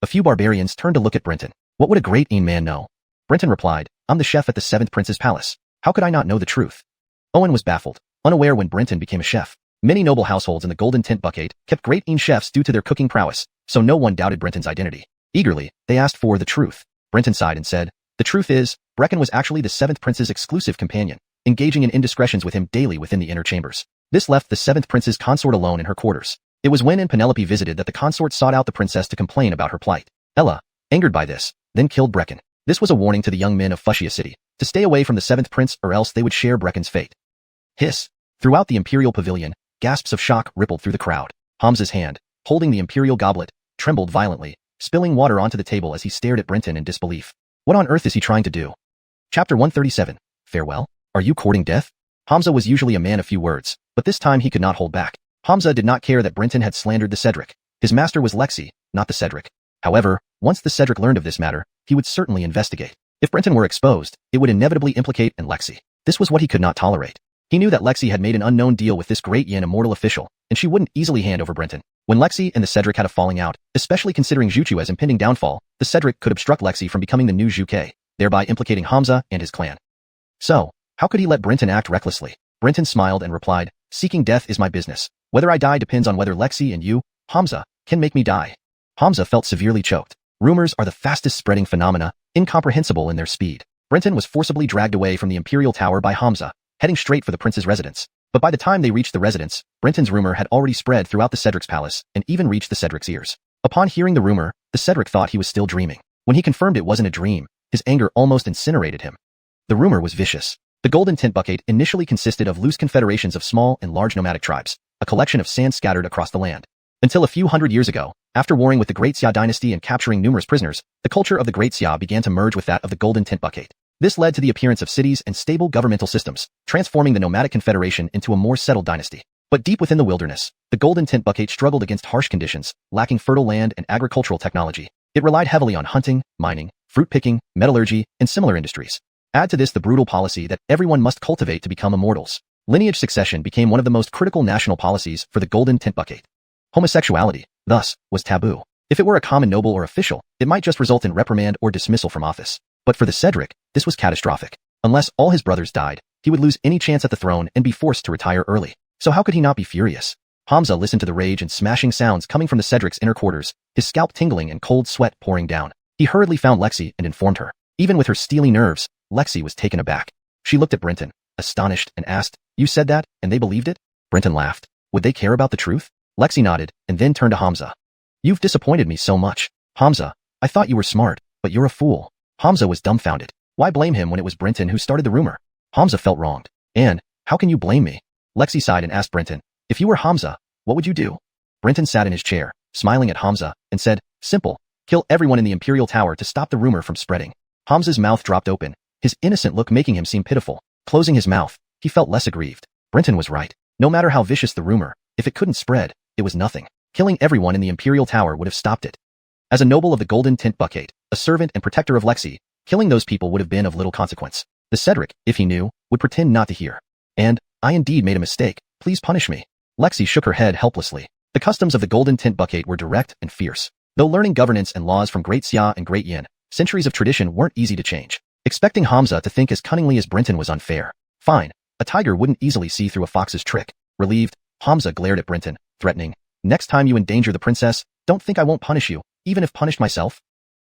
A few barbarians turned to look at Brenton. What would a Great Een man know? Brenton replied, I'm the chef at the 7th Prince's palace. How could I not know the truth? Owen was baffled, unaware when Brenton became a chef. Many noble households in the Golden Tent Bucket kept Great Een chefs due to their cooking prowess, so no one doubted Brenton's identity. Eagerly, they asked for the truth. Brenton sighed and said, the truth is, Brecken was actually the 7th Prince's exclusive companion, engaging in indiscretions with him daily within the inner chambers. This left the 7th Prince's consort alone in her quarters. It was when Penelope visited that the consort sought out the princess to complain about her plight. Ella, angered by this, then killed Brecken. This was a warning to the young men of Fuchsia City, to stay away from the 7th Prince or else they would share Brecken's fate. Hiss. Throughout the Imperial Pavilion, gasps of shock rippled through the crowd. Hamza's hand, holding the Imperial goblet, trembled violently, spilling water onto the table as he stared at Brenton in disbelief. What on earth is he trying to do? Chapter 137. Farewell? Are you courting death? Hamza was usually a man of few words, but this time he could not hold back. Hamza did not care that Brenton had slandered the Cedric. His master was Lexi, not the Cedric. However, once the Cedric learned of this matter, he would certainly investigate. If Brenton were exposed, it would inevitably implicate Lexi. This was what he could not tolerate. He knew that Lexi had made an unknown deal with this Great Een Immortal official, and she wouldn't easily hand over Brenton. When Lexi and the Cedric had a falling out, especially considering Zhu as impending downfall, the Cedric could obstruct Lexi from becoming the new Zhu, thereby implicating Hamza and his clan. So, how could he let Brenton act recklessly? Brenton smiled and replied, seeking death is my business. Whether I die depends on whether Lexi and you, Hamza, can make me die. Hamza felt severely choked. Rumors are the fastest spreading phenomena, incomprehensible in their speed. Brenton was forcibly dragged away from the Imperial Tower by Hamza, heading straight for the prince's residence. But by the time they reached the residence, Brenton's rumor had already spread throughout the Cedric's palace and even reached the Cedric's ears. Upon hearing the rumor, the Cedric thought he was still dreaming. When he confirmed it wasn't a dream, his anger almost incinerated him. The rumor was vicious. The Golden Tent Bucket initially consisted of loose confederations of small and large nomadic tribes, a collection of sand scattered across the land. Until a few hundred years ago, after warring with the Great Xia dynasty and capturing numerous prisoners, the culture of the Great Xia began to merge with that of the Golden Tent Bucket. This led to the appearance of cities and stable governmental systems, transforming the nomadic confederation into a more settled dynasty. But deep within the wilderness, the Golden Tent Bucket struggled against harsh conditions, lacking fertile land and agricultural technology. It relied heavily on hunting, mining, fruit picking, metallurgy, and similar industries. Add to this the brutal policy that everyone must cultivate to become immortals. Lineage succession became one of the most critical national policies for the Golden Tent Bucket. Homosexuality, thus, was taboo. If it were a common noble or official, it might just result in reprimand or dismissal from office. But for the Cedric, this was catastrophic. Unless all his brothers died, he would lose any chance at the throne and be forced to retire early. So how could he not be furious? Hamza listened to the rage and smashing sounds coming from the Cedric's inner quarters, his scalp tingling and cold sweat pouring down. He hurriedly found Lexi and informed her. Even with her steely nerves, Lexi was taken aback. She looked at Brenton, astonished, and asked, "You said that, and they believed it?" Brenton laughed. Would they care about the truth? Lexi nodded, and then turned to Hamza. "You've disappointed me so much. Hamza, I thought you were smart, but you're a fool." Hamza was dumbfounded. Why blame him when it was Brenton who started the rumor? Hamza felt wronged. "And, how can you blame me?" Lexi sighed and asked Brenton, "If you were Hamza, what would you do?" Brenton sat in his chair, smiling at Hamza, and said, "Simple. Kill everyone in the Imperial Tower to stop the rumor from spreading." Hamza's mouth dropped open, his innocent look making him seem pitiful. Closing his mouth, he felt less aggrieved. Brenton was right. No matter how vicious the rumor, if it couldn't spread, it was nothing. Killing everyone in the Imperial Tower would have stopped it. As a noble of the Golden Tint Buckade, a servant and protector of Lexi, killing those people would have been of little consequence. The Cedric, if he knew, would pretend not to hear. "And, I indeed made a mistake. Please punish me." Lexi shook her head helplessly. The customs of the Golden Tint Buckade were direct and fierce. Though learning governance and laws from Great Xia and Great Yin, centuries of tradition weren't easy to change. Expecting Hamza to think as cunningly as Brenton was unfair. Fine, a tiger wouldn't easily see through a fox's trick. Relieved, Hamza glared at Brenton, threatening, "Next time you endanger the princess, don't think I won't punish you, even if punished myself."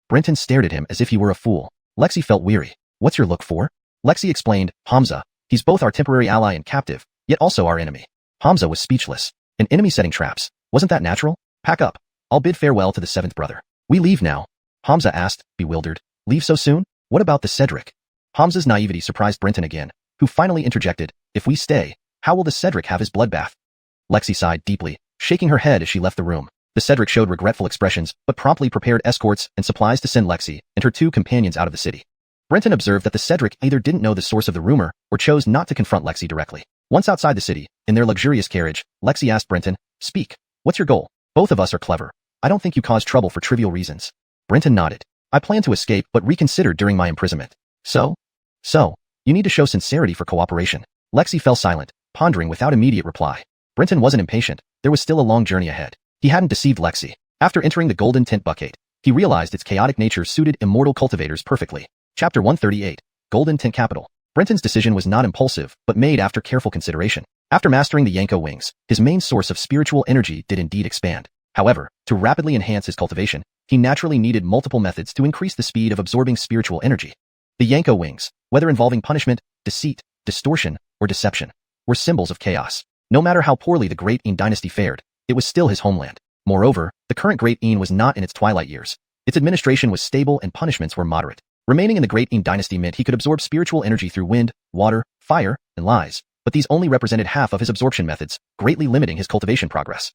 Brenton stared at him as if he were a fool. Lexi felt weary. "What's your look for?" Lexi explained, "Hamza, he's both our temporary ally and captive, yet also our enemy." Hamza was speechless. An enemy setting traps. Wasn't that natural? "Pack up. I'll bid farewell to the seventh brother." "We leave now?" Hamza asked, bewildered. "Leave so soon? What about the Cedric?" Hamza's naivety surprised Brenton again, who finally interjected, "If we stay, how will the Cedric have his bloodbath?" Lexi sighed deeply, shaking her head as she left the room. The Cedric showed regretful expressions, but promptly prepared escorts and supplies to send Lexi and her two companions out of the city. Brenton observed that the Cedric either didn't know the source of the rumor or chose not to confront Lexi directly. Once outside the city, in their luxurious carriage, Lexi asked Brenton, "Speak. What's your goal? Both of us are clever. I don't think you caused trouble for trivial reasons." Brenton nodded. "I planned to escape but reconsidered during my imprisonment." So, you need to show sincerity for cooperation." Lexi fell silent, pondering without immediate reply. Brenton wasn't impatient. There was still a long journey ahead. He hadn't deceived Lexi. After entering the Golden Tint Buckade, he realized its chaotic nature suited immortal cultivators perfectly. Chapter 138, Golden Tint Capital. Brenton's decision was not impulsive, but made after careful consideration. After mastering the Yanko wings, his main source of spiritual energy did indeed expand. However, to rapidly enhance his cultivation, he naturally needed multiple methods to increase the speed of absorbing spiritual energy. The Yanko wings, whether involving punishment, deceit, distortion, or deception, were symbols of chaos. No matter how poorly the Great Yin dynasty fared, it was still his homeland. Moreover, the current Great Yin was not in its twilight years. Its administration was stable and punishments were moderate. Remaining in the Great Yin dynasty meant he could absorb spiritual energy through wind, water, fire, and lies, but these only represented half of his absorption methods, greatly limiting his cultivation progress.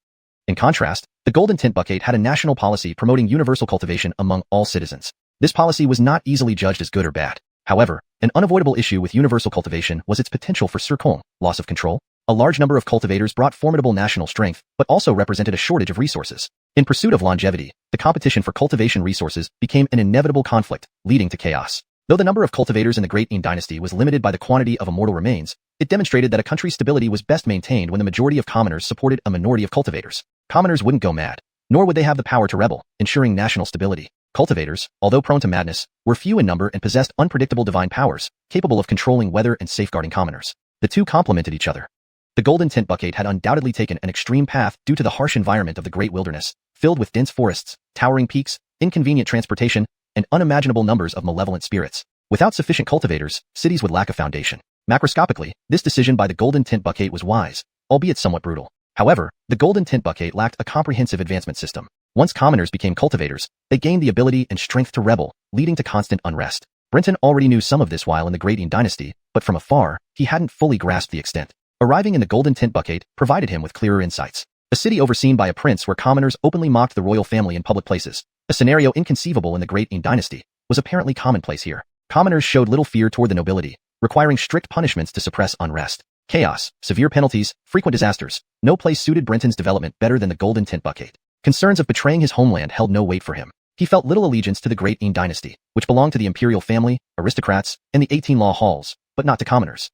In contrast, the Golden Tint Buckade had a national policy promoting universal cultivation among all citizens. This policy was not easily judged as good or bad. However, an unavoidable issue with universal cultivation was its potential for surkong, loss of control. A large number of cultivators brought formidable national strength, but also represented a shortage of resources. In pursuit of longevity, the competition for cultivation resources became an inevitable conflict, leading to chaos. Though the number of cultivators in the Great Yin dynasty was limited by the quantity of immortal remains, it demonstrated that a country's stability was best maintained when the majority of commoners supported a minority of cultivators. Commoners wouldn't go mad, nor would they have the power to rebel, ensuring national stability. Cultivators, although prone to madness, were few in number and possessed unpredictable divine powers, capable of controlling weather and safeguarding commoners. The two complemented each other. The Golden Tint Buckade had undoubtedly taken an extreme path due to the harsh environment of the great wilderness, filled with dense forests, towering peaks, inconvenient transportation, and unimaginable numbers of malevolent spirits. Without sufficient cultivators, cities would lack a foundation. Macroscopically, this decision by the Golden Tint Buckade was wise, albeit somewhat brutal. However, the Golden Tint Buckade lacked a comprehensive advancement system. Once commoners became cultivators, they gained the ability and strength to rebel, leading to constant unrest. Brenton already knew some of this while in the Great Yin dynasty, but from afar, he hadn't fully grasped the extent. Arriving in the Golden Tint Buckade provided him with clearer insights. A city overseen by a prince where commoners openly mocked the royal family in public places, a scenario inconceivable in the Great Yin dynasty, was apparently commonplace here. Commoners showed little fear toward the nobility, requiring strict punishments to suppress unrest. Chaos, severe penalties, frequent disasters. No place suited Brenton's development better than the Golden Tint Buckade. Concerns of betraying his homeland held no weight for him. He felt little allegiance to the Great Yin dynasty, which belonged to the imperial family, aristocrats, and the 18 law halls, but not to commoners.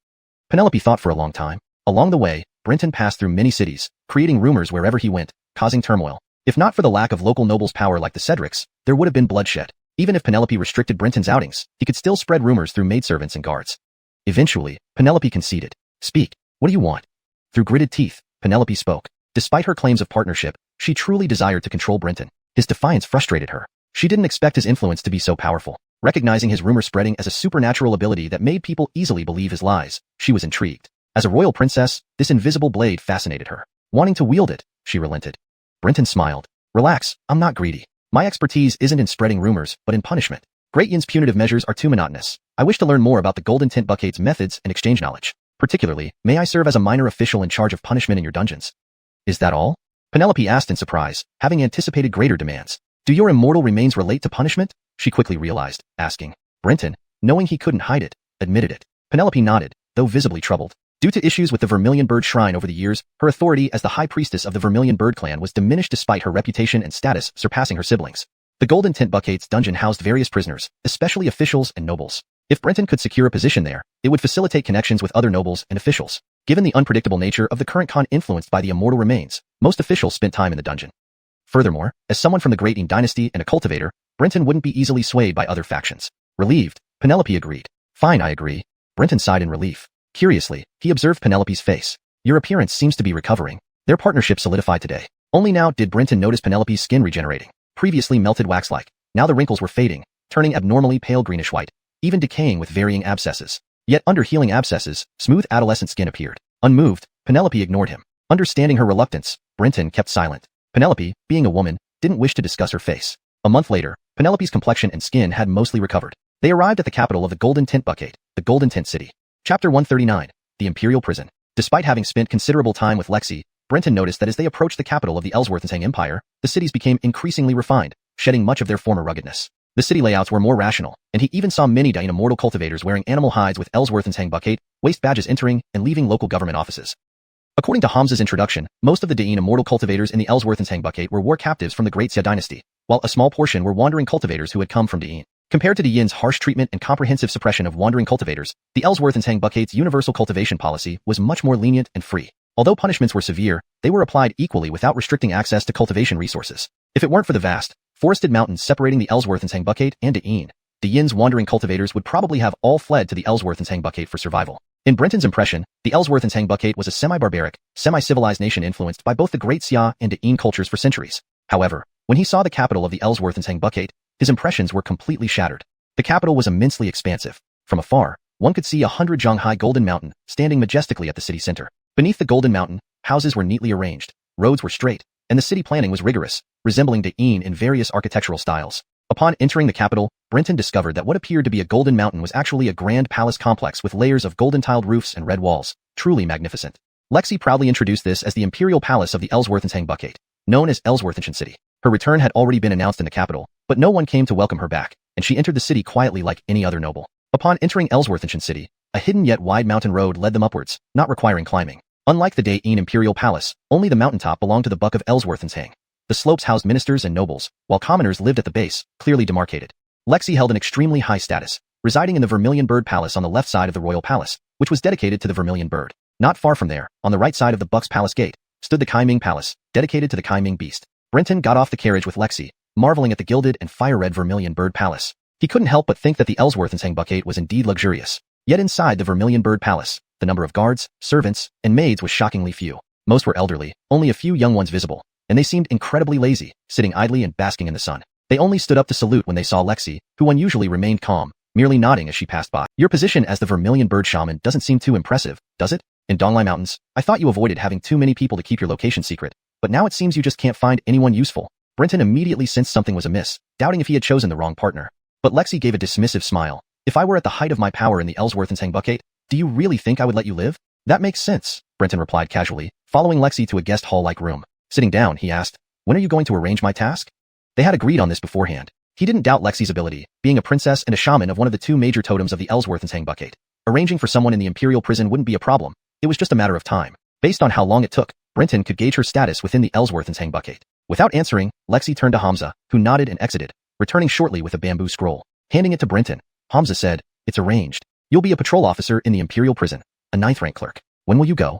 Penelope thought for a long time. Along the way, Brenton passed through many cities, creating rumors wherever he went, causing turmoil. If not for the lack of local nobles' power like the Cedrics, there would have been bloodshed. Even if Penelope restricted Brenton's outings, he could still spread rumors through maidservants and guards. Eventually, Penelope conceded. Speak. What do you want? Through gritted teeth, Penelope spoke. Despite her claims of partnership, she truly desired to control Brenton. His defiance frustrated her. She didn't expect his influence to be so powerful. Recognizing his rumor spreading as a supernatural ability that made people easily believe his lies, she was intrigued. As a royal princess, this invisible blade fascinated her. Wanting to wield it, she relented. Brenton smiled. Relax, I'm not greedy. My expertise isn't in spreading rumors, but in punishment. Great Yin's punitive measures are too monotonous. I wish to learn more about the Golden Tint Buccane's methods and exchange knowledge. Particularly, may I serve as a minor official in charge of punishment in your dungeons? Is that all? Penelope asked in surprise, having anticipated greater demands. Do your immortal remains relate to punishment? She quickly realized, asking. Brenton, knowing he couldn't hide it, admitted it. Penelope nodded, though visibly troubled. Due to issues with the Vermilion Bird Shrine over the years, her authority as the high priestess of the Vermilion Bird clan was diminished despite her reputation and status surpassing her siblings. The Golden Tint Buccane's dungeon housed various prisoners, especially officials and nobles. If Brenton could secure a position there, it would facilitate connections with other nobles and officials. Given the unpredictable nature of the current con influenced by the immortal remains, most officials spent time in the dungeon. Furthermore, as someone from the Great Yin dynasty and a cultivator, Brenton wouldn't be easily swayed by other factions. Relieved, Penelope agreed. Fine, I agree. Brenton sighed in relief. Curiously, he observed Penelope's face. Your appearance seems to be recovering. Their partnership solidified today. Only now did Brenton notice Penelope's skin regenerating. Previously melted wax-like, now the wrinkles were fading, turning abnormally pale greenish-white, even decaying with varying abscesses. Yet under healing abscesses, smooth adolescent skin appeared. Unmoved, Penelope ignored him. Understanding her reluctance, Brenton kept silent. Penelope, being a woman, didn't wish to discuss her face. A month later, Penelope's complexion and skin had mostly recovered. They arrived at the capital of the Golden Tint Buccane, the Golden Tint City. Chapter 139, The Imperial Prison. Despite having spent considerable time with Lexi, Brenton noticed that as they approached the capital of the Ellsworthensang Empire, the cities became increasingly refined, shedding much of their former ruggedness. The city layouts were more rational, and he even saw many Dain immortal cultivators wearing animal hides with Ellsworthensang Buccane waist badges entering and leaving local government offices. According to Hamza's introduction, most of the Dain immortal cultivators in the Ellsworthensang Buccane were war captives from the Great Xia dynasty, while a small portion were wandering cultivators who had come from Dain. Compared to Yin's harsh treatment and comprehensive suppression of wandering cultivators, the Ellsworthensang Buccane's universal cultivation policy was much more lenient and free. Although punishments were severe, they were applied equally without restricting access to cultivation resources. If it weren't for the vast, forested mountains separating the Ellsworthensang Buccane and Dain, the Yin's wandering cultivators would probably have all fled to the Ellsworthensang Buccane for survival. In Brenton's impression, the Ellsworthensang Buccane was a semi-barbaric, semi-civilized nation influenced by both the Great Xia and Dain cultures for centuries. However, when he saw the capital of the Ellsworthensang Buccane, his impressions were completely shattered. The capital was immensely expansive. From afar, one could see a 100-jong-high golden mountain standing majestically at the city center. Beneath the golden mountain, houses were neatly arranged, roads were straight, and the city planning was rigorous, resembling Dain in various architectural styles. Upon entering the capital, Brenton discovered that what appeared to be a golden mountain was actually a grand palace complex with layers of golden-tiled roofs and red walls, truly magnificent. Lexi proudly introduced this as the Imperial Palace of the Ellsworthensang Buccane, known as Ellsworthenshan City. Her return had already been announced in the capital, but no one came to welcome her back, and she entered the city quietly like any other noble. Upon entering Ellsworthenshan City, a hidden yet wide mountain road led them upwards, not requiring climbing. Unlike the Dain Imperial Palace, only the mountaintop belonged to the Buck of Ellsworthensang. The slopes housed ministers and nobles, while commoners lived at the base, clearly demarcated. Lexi held an extremely high status, residing in the Vermilion Bird Palace on the left side of the royal palace, which was dedicated to the Vermilion Bird. Not far from there, on the right side of the Buck's Palace Gate, stood the Kai Ming Palace, dedicated to the Kai Ming Beast. Brenton got off the carriage with Lexi, marveling at the gilded and fire-red Vermilion Bird Palace. He couldn't help but think that the Ellsworthensang Buccane was indeed luxurious. Yet inside the Vermilion Bird Palace, the number of guards, servants, and maids was shockingly few. Most were elderly, only a few young ones visible, and they seemed incredibly lazy, sitting idly and basking in the sun. They only stood up to salute when they saw Lexi, who unusually remained calm, merely nodding as she passed by. Your position as the Vermilion Bird Shaman doesn't seem too impressive, does it? In Donglai Mountains, I thought you avoided having too many people to keep your location secret, but now it seems you just can't find anyone useful. Brenton immediately sensed something was amiss, doubting if he had chosen the wrong partner. But Lexi gave a dismissive smile. If I were at the height of my power in the Ellsworthensang Buccane, do you really think I would let you live? That makes sense, Brenton replied casually, following Lexi to a guest hall-like room. Sitting down, he asked, when are you going to arrange my task? They had agreed on this beforehand. He didn't doubt Lexi's ability, being a princess and a shaman of one of the two major totems of the Ellsworthensang Buccane. Arranging for someone in the Imperial prison wouldn't be a problem. It was just a matter of time. Based on how long it took, Brenton could gauge her status within the Ellsworthensang Buccane. Without answering, Lexi turned to Hamza, who nodded and exited, returning shortly with a bamboo scroll. Handing it to Brenton, Hamza said, it's arranged. You'll be a patrol officer in the Imperial prison, a 9th rank clerk. When will you go?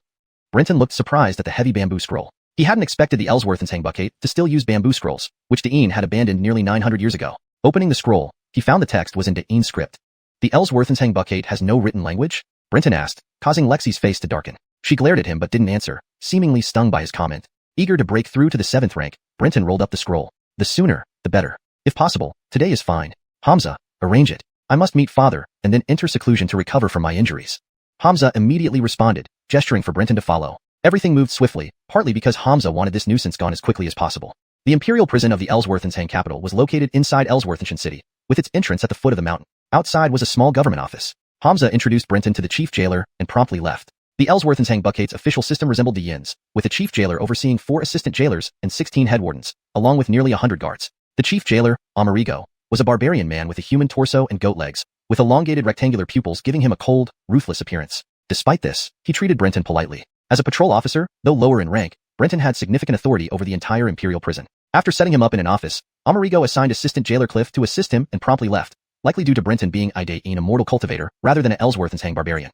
Brenton looked surprised at the heavy bamboo scroll. He hadn't expected the Ellsworthensang Buccane to still use bamboo scrolls, which Dain had abandoned nearly 900 years ago. Opening the scroll, he found the text was in Da'in script. The Ellsworthensang bucket has no written language? Brenton asked, causing Lexi's face to darken. She glared at him but didn't answer, seemingly stung by his comment. Eager to break through to the 7th rank, Brenton rolled up the scroll. The sooner, the better. If possible, today is fine. Hamza, arrange it. I must meet father, and then enter seclusion to recover from my injuries. Hamza immediately responded, gesturing for Brenton to follow. Everything moved swiftly, partly because Hamza wanted this nuisance gone as quickly as possible. The imperial prison of the Ellsworthensang capital was located inside Ellsworthenshan city, with its entrance at the foot of the mountain. Outside was a small government office. Hamza introduced Brenton to the chief jailer and promptly left. The Ellsworthensang bucket's official system resembled the Yin's, with the chief jailer overseeing 4 assistant jailers and 16 head wardens, along with nearly 100 guards. The chief jailer, Amerigo, was a barbarian man with a human torso and goat legs, with elongated rectangular pupils giving him a cold, ruthless appearance. Despite this, he treated Brenton politely. As a patrol officer, though lower in rank, Brenton had significant authority over the entire imperial prison. After setting him up in an office, Amerigo assigned assistant jailer Cliff to assist him and promptly left, likely due to Brenton being an immortal cultivator rather than an Ellsworthensang barbarian.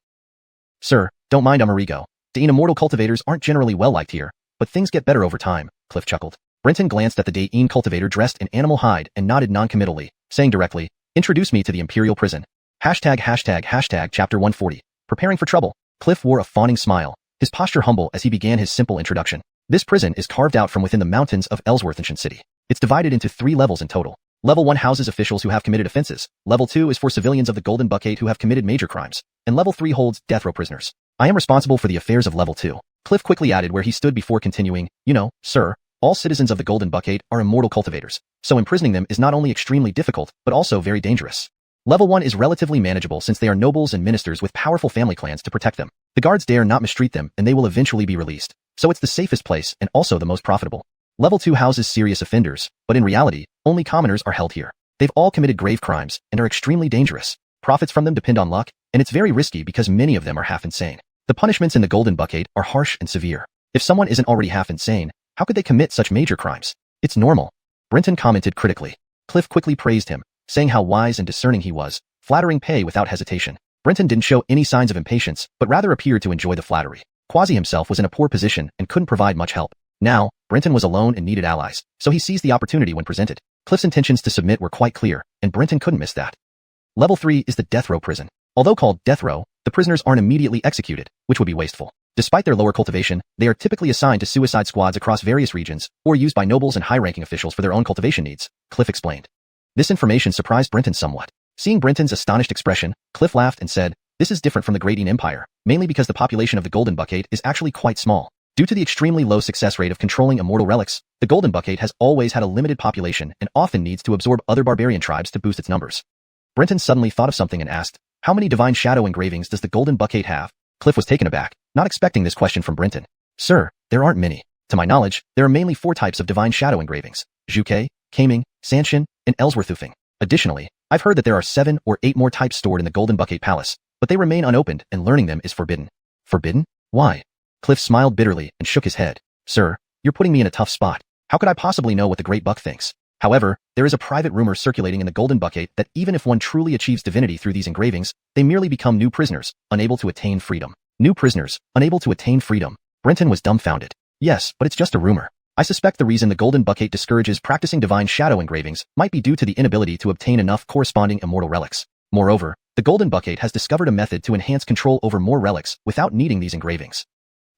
Sir, don't mind Amerigo. The immortal cultivators aren't generally well-liked here, but things get better over time, Cliff chuckled. Brenton glanced at the Da'in cultivator dressed in animal hide and nodded non-committally, saying directly, introduce me to the imperial prison. Hashtag chapter 140. Preparing for trouble. Cliff wore a fawning smile, his posture humble as he began his simple introduction. This prison is carved out from within the mountains of Ellsworthenshan city. It's divided into 3 levels in total. Level 1 houses officials who have committed offenses. Level 2 is for civilians of the Golden Bucket who have committed major crimes. And Level 3 holds death row prisoners. I am responsible for the affairs of Level 2. Cliff quickly added where he stood before continuing, sir, all citizens of the Golden Bucket are immortal cultivators, so imprisoning them is not only extremely difficult, but also very dangerous. Level 1 is relatively manageable since they are nobles and ministers with powerful family clans to protect them. The guards dare not mistreat them and they will eventually be released, so it's the safest place and also the most profitable. Level 2 houses serious offenders, but in reality, only commoners are held here. They've all committed grave crimes and are extremely dangerous. Profits from them depend on luck, and it's very risky because many of them are half insane. The punishments in the Golden Bucket are harsh and severe. If someone isn't already half insane, how could they commit such major crimes? It's normal. Brenton commented critically. Cliff quickly praised him, saying how wise and discerning he was, flattering Pei without hesitation. Brenton didn't show any signs of impatience, but rather appeared to enjoy the flattery. Quasi himself was in a poor position and couldn't provide much help. Now, Brenton was alone and needed allies, so he seized the opportunity when presented. Cliff's intentions to submit were quite clear, and Brenton couldn't miss that. Level 3 is the death row prison. Although called death row, the prisoners aren't immediately executed, which would be wasteful. Despite their lower cultivation, they are typically assigned to suicide squads across various regions, or used by nobles and high-ranking officials for their own cultivation needs, Cliff explained. This information surprised Brenton somewhat. Seeing Brenton's astonished expression, Cliff laughed and said, this is different from the Great Empire, mainly because the population of the Golden Bucket is actually quite small. Due to the extremely low success rate of controlling immortal relics, the Golden Bucket has always had a limited population and often needs to absorb other barbarian tribes to boost its numbers. Brenton suddenly thought of something and asked, how many divine shadow engravings does the Golden Bucket have? Cliff was taken aback, not expecting this question from Brenton. Sir, there aren't many. To my knowledge, there are mainly 4 types of divine shadow engravings: Zhuke, Kaming, Sanshin, and Ellsworthufing. Additionally, I've heard that there are 7 or 8 more types stored in the Golden Bucket Palace, but they remain unopened and learning them is forbidden. Forbidden? Why? Cliff smiled bitterly and shook his head. Sir, you're putting me in a tough spot. How could I possibly know what the Great Buck thinks? However, there is a private rumor circulating in the Golden Bucket that even if one truly achieves divinity through these engravings, they merely become new prisoners, unable to attain freedom. New prisoners, unable to attain freedom. Brenton was dumbfounded. Yes, but it's just a rumor. I suspect the reason the Golden Bucket discourages practicing divine shadow engravings might be due to the inability to obtain enough corresponding immortal relics. Moreover, the Golden Bucket has discovered a method to enhance control over more relics without needing these engravings.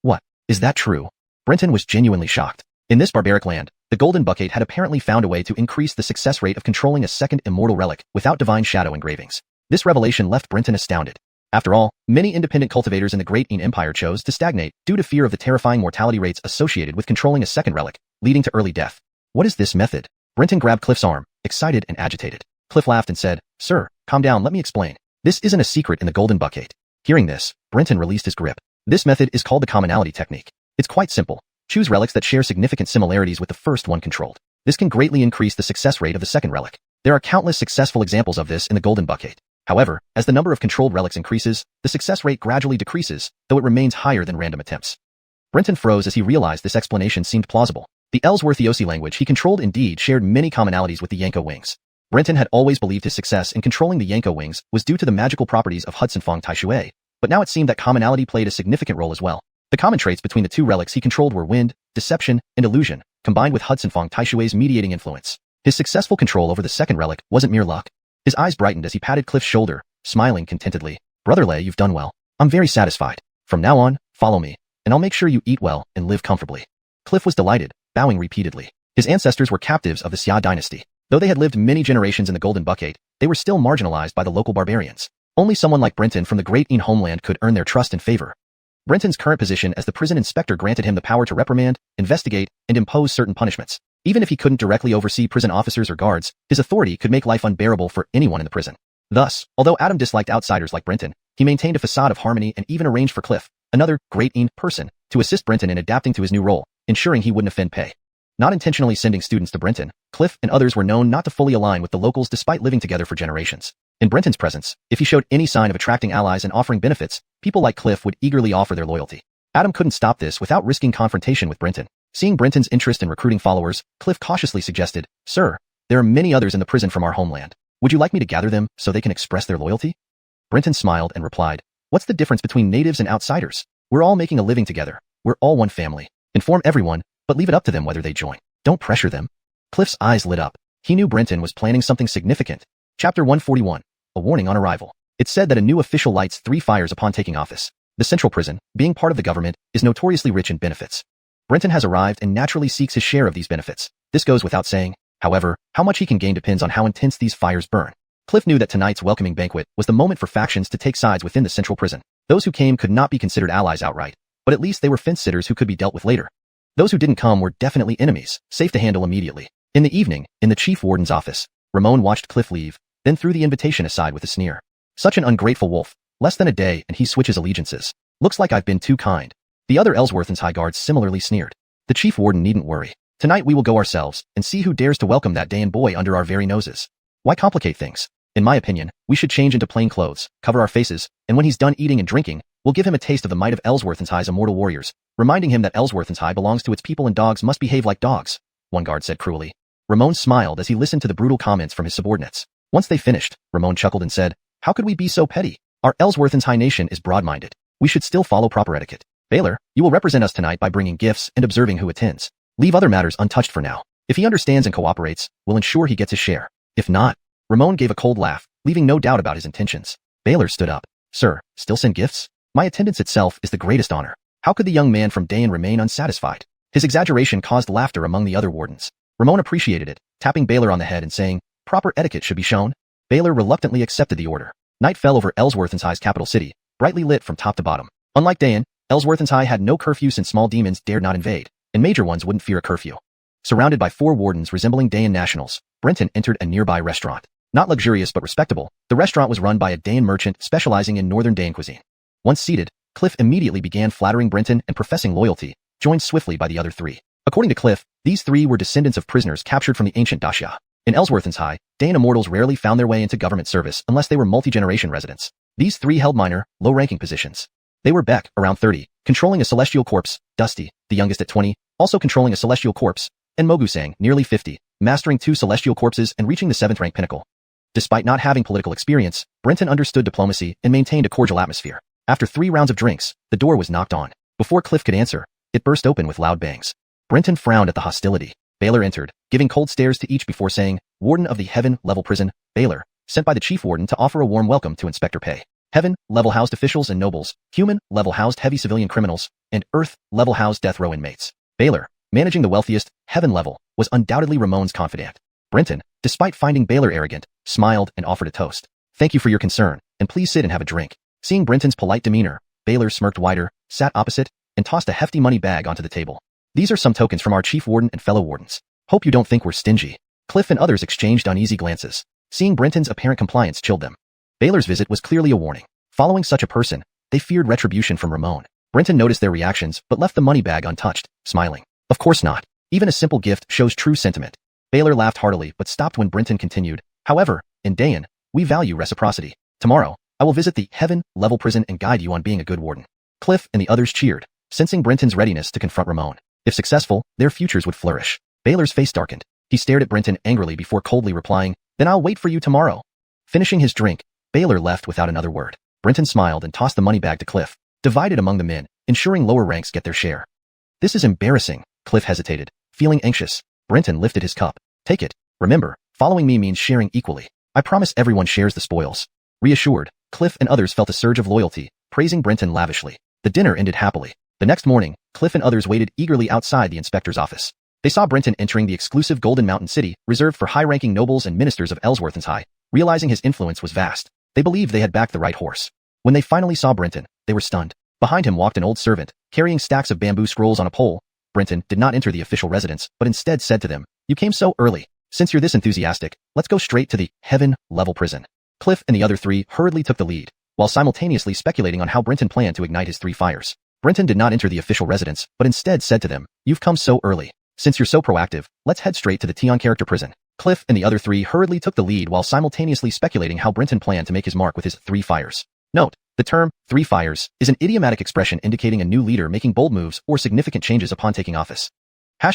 What? Is that true? Brenton was genuinely shocked. In this barbaric land, the Golden Bucket had apparently found a way to increase the success rate of controlling a second immortal relic without divine shadow engravings. This revelation left Brenton astounded. After all, many independent cultivators in the Great Empire chose to stagnate due to fear of the terrifying mortality rates associated with controlling a second relic, leading to early death. What is this method? Brenton grabbed Cliff's arm, excited and agitated. Cliff laughed and said, Sir, calm down, let me explain. This isn't a secret in the Golden Bucket. Hearing this, Brenton released his grip. This method is called the commonality technique. It's quite simple. Choose relics that share significant similarities with the first one controlled. This can greatly increase the success rate of the second relic. There are countless successful examples of this in the Golden Bucket. However, as the number of controlled relics increases, the success rate gradually decreases, though it remains higher than random attempts. Brenton froze as he realized this explanation seemed plausible. The Ellsworthiosi language he controlled indeed shared many commonalities with the Yanko wings. Brenton had always believed his success in controlling the Yanko wings was due to the magical properties of xuanhuan Tai Sui, but now it seemed that commonality played a significant role as well. The common traits between the 2 relics he controlled were wind, deception, and illusion, combined with xuanhuan Tai Sui's mediating influence. His successful control over the second relic wasn't mere luck. His eyes brightened as he patted Cliff's shoulder, smiling contentedly. Brother Lei, you've done well. I'm very satisfied. From now on, follow me, and I'll make sure you eat well and live comfortably. Cliff was delighted, bowing repeatedly. His ancestors were captives of the Xia dynasty. Though they had lived many generations in the Golden Buckade, they were still marginalized by the local barbarians. Only someone like Brenton from the Great Een homeland could earn their trust and favor. Brenton's current position as the prison inspector granted him the power to reprimand, investigate, and impose certain punishments. Even if he couldn't directly oversee prison officers or guards, his authority could make life unbearable for anyone in the prison. Thus, although Adam disliked outsiders like Brenton, he maintained a facade of harmony and even arranged for Cliff, another Great Een person, to assist Brenton in adapting to his new role, ensuring he wouldn't offend Pei. Not intentionally sending students to Brenton, Cliff and others were known not to fully align with the locals despite living together for generations. In Brenton's presence, if he showed any sign of attracting allies and offering benefits, people like Cliff would eagerly offer their loyalty. Adam couldn't stop this without risking confrontation with Brenton. Seeing Brenton's interest in recruiting followers, Cliff cautiously suggested, "Sir, there are many others in the prison from our homeland. Would you like me to gather them so they can express their loyalty?" Brenton smiled and replied, "What's the difference between natives and outsiders? We're all making a living together. We're all one family. Inform everyone, but leave it up to them whether they join. Don't pressure them." Cliff's eyes lit up. He knew Brenton was planning something significant. Chapter 141. A warning on arrival. It said that a new official lights 3 fires upon taking office. The central prison, being part of the government, is notoriously rich in benefits. Brenton has arrived and naturally seeks his share of these benefits. This goes without saying. However, how much he can gain depends on how intense these fires burn. Cliff knew that tonight's welcoming banquet was the moment for factions to take sides within the central prison. Those who came could not be considered allies outright, but at least they were fence-sitters who could be dealt with later. Those who didn't come were definitely enemies, safe to handle immediately. In the evening, in the chief warden's office, Ramon watched Cliff leave, then threw the invitation aside with a sneer. Such an ungrateful wolf. Less than a day and he switches allegiances. Looks like I've been too kind. The other Ellsworth's high guards similarly sneered. The chief warden needn't worry. Tonight we will go ourselves and see who dares to welcome that Dayan boy under our very noses. Why complicate things? In my opinion, we should change into plain clothes, cover our faces, and when he's done eating and drinking, we'll give him a taste of the might of Ellsworth's High's immortal warriors, reminding him that Ellsworth's High belongs to its people and dogs must behave like dogs, one guard said cruelly. Ramon smiled as he listened to the brutal comments from his subordinates. Once they finished, Ramon chuckled and said, "How could we be so petty? Our Ellsworth's High nation is broad-minded. We should still follow proper etiquette. Baylor, you will represent us tonight by bringing gifts and observing who attends. Leave other matters untouched for now. If he understands and cooperates, we'll ensure he gets his share. If not..." Ramon gave a cold laugh, leaving no doubt about his intentions. Baylor stood up. "Sir, still send gifts? My attendance itself is the greatest honor." How could the young man from Dayan remain unsatisfied? His exaggeration caused laughter among the other wardens. Ramon appreciated it, tapping Baylor on the head and saying, "Proper etiquette should be shown." Baylor reluctantly accepted the order. Night fell over Ellsworth's High's capital city, brightly lit from top to bottom. Unlike Dayan, Ellsworth's High had no curfew since small demons dared not invade, and major ones wouldn't fear a curfew. Surrounded by 4 wardens resembling Dayan nationals, Brenton entered a nearby restaurant. Not luxurious but respectable, the restaurant was run by a Dayan merchant specializing in northern Dayan cuisine. Once seated, Cliff immediately began flattering Brenton and professing loyalty, joined swiftly by the other 3. According to Cliff, these 3 were descendants of prisoners captured from the ancient Daxia. In Ellsworth's High, Dayan immortals rarely found their way into government service unless they were multi-generation residents. These 3 held minor, low-ranking positions. They were Beck, around 30, controlling a celestial corpse, Dusty, the youngest at 20, also controlling a celestial corpse, and Mogusang, nearly 50, mastering 2 celestial corpses and reaching the 7th rank pinnacle. Despite not having political experience, Brenton understood diplomacy and maintained a cordial atmosphere. After 3 rounds of drinks, the door was knocked on. Before Cliff could answer, it burst open with loud bangs. Brenton frowned at the hostility. Baylor entered, giving cold stares to each before saying, "Warden of the Heaven-level prison, Baylor, sent by the chief warden to offer a warm welcome to Inspector Pei. Heaven-level housed officials and nobles, human-level housed heavy civilian criminals, and Earth-level housed death row inmates." Baylor, managing the wealthiest, Heaven level, was undoubtedly Ramon's confidant. Brenton, despite finding Baylor arrogant, smiled and offered a toast. "Thank you for your concern, and please sit and have a drink." Seeing Brenton's polite demeanor, Baylor smirked wider, sat opposite, and tossed a hefty money bag onto the table. "These are some tokens from our chief warden and fellow wardens. Hope you don't think we're stingy." Cliff and others exchanged uneasy glances. Seeing Brenton's apparent compliance chilled them. Baylor's visit was clearly a warning. Following such a person, they feared retribution from Ramon. Brenton noticed their reactions but left the money bag untouched, smiling. "Of course not. Even a simple gift shows true sentiment." Baylor laughed heartily but stopped when Brenton continued. "However, in Dayan, we value reciprocity. Tomorrow, I will visit the Heaven-level prison and guide you on being a good warden." Cliff and the others cheered, sensing Brenton's readiness to confront Ramon. If successful, their futures would flourish. Baylor's face darkened. He stared at Brenton angrily before coldly replying, "Then I'll wait for you tomorrow." Finishing his drink, Baylor left without another word. Brenton smiled and tossed the money bag to Cliff, divided among the men, ensuring lower ranks get their share. "This is embarrassing," Cliff hesitated, feeling anxious. Brenton lifted his cup. "Take it. Remember, following me means sharing equally. I promise everyone shares the spoils. Reassured, Cliff and others felt a surge of loyalty, praising Brenton lavishly. The dinner ended happily. The next morning, Cliff and others waited eagerly outside the inspector's office. They saw Brenton entering the exclusive Golden Mountain City, reserved for high-ranking nobles and ministers of Ellsworth's. Realizing his influence was vast, they believed they had backed the right horse. When they finally saw Brenton, they were stunned. Behind him walked an old servant, carrying stacks of bamboo scrolls on a pole. Brenton did not enter the official residence, but instead said to them, "You came so early. Since you're this enthusiastic, let's go straight to the heaven-level prison." Cliff and the other three hurriedly took the lead, while simultaneously speculating on how Brenton planned to ignite his 3 fires. Brenton did not enter the official residence, but instead said to them, "You've come so early. Since you're so proactive, let's head straight to the Tion character prison." Cliff and the other 3 hurriedly took the lead while simultaneously speculating how Brenton planned to make his mark with his 3 fires. Note, the term 3 fires is an idiomatic expression indicating a new leader making bold moves or significant changes upon taking office. #####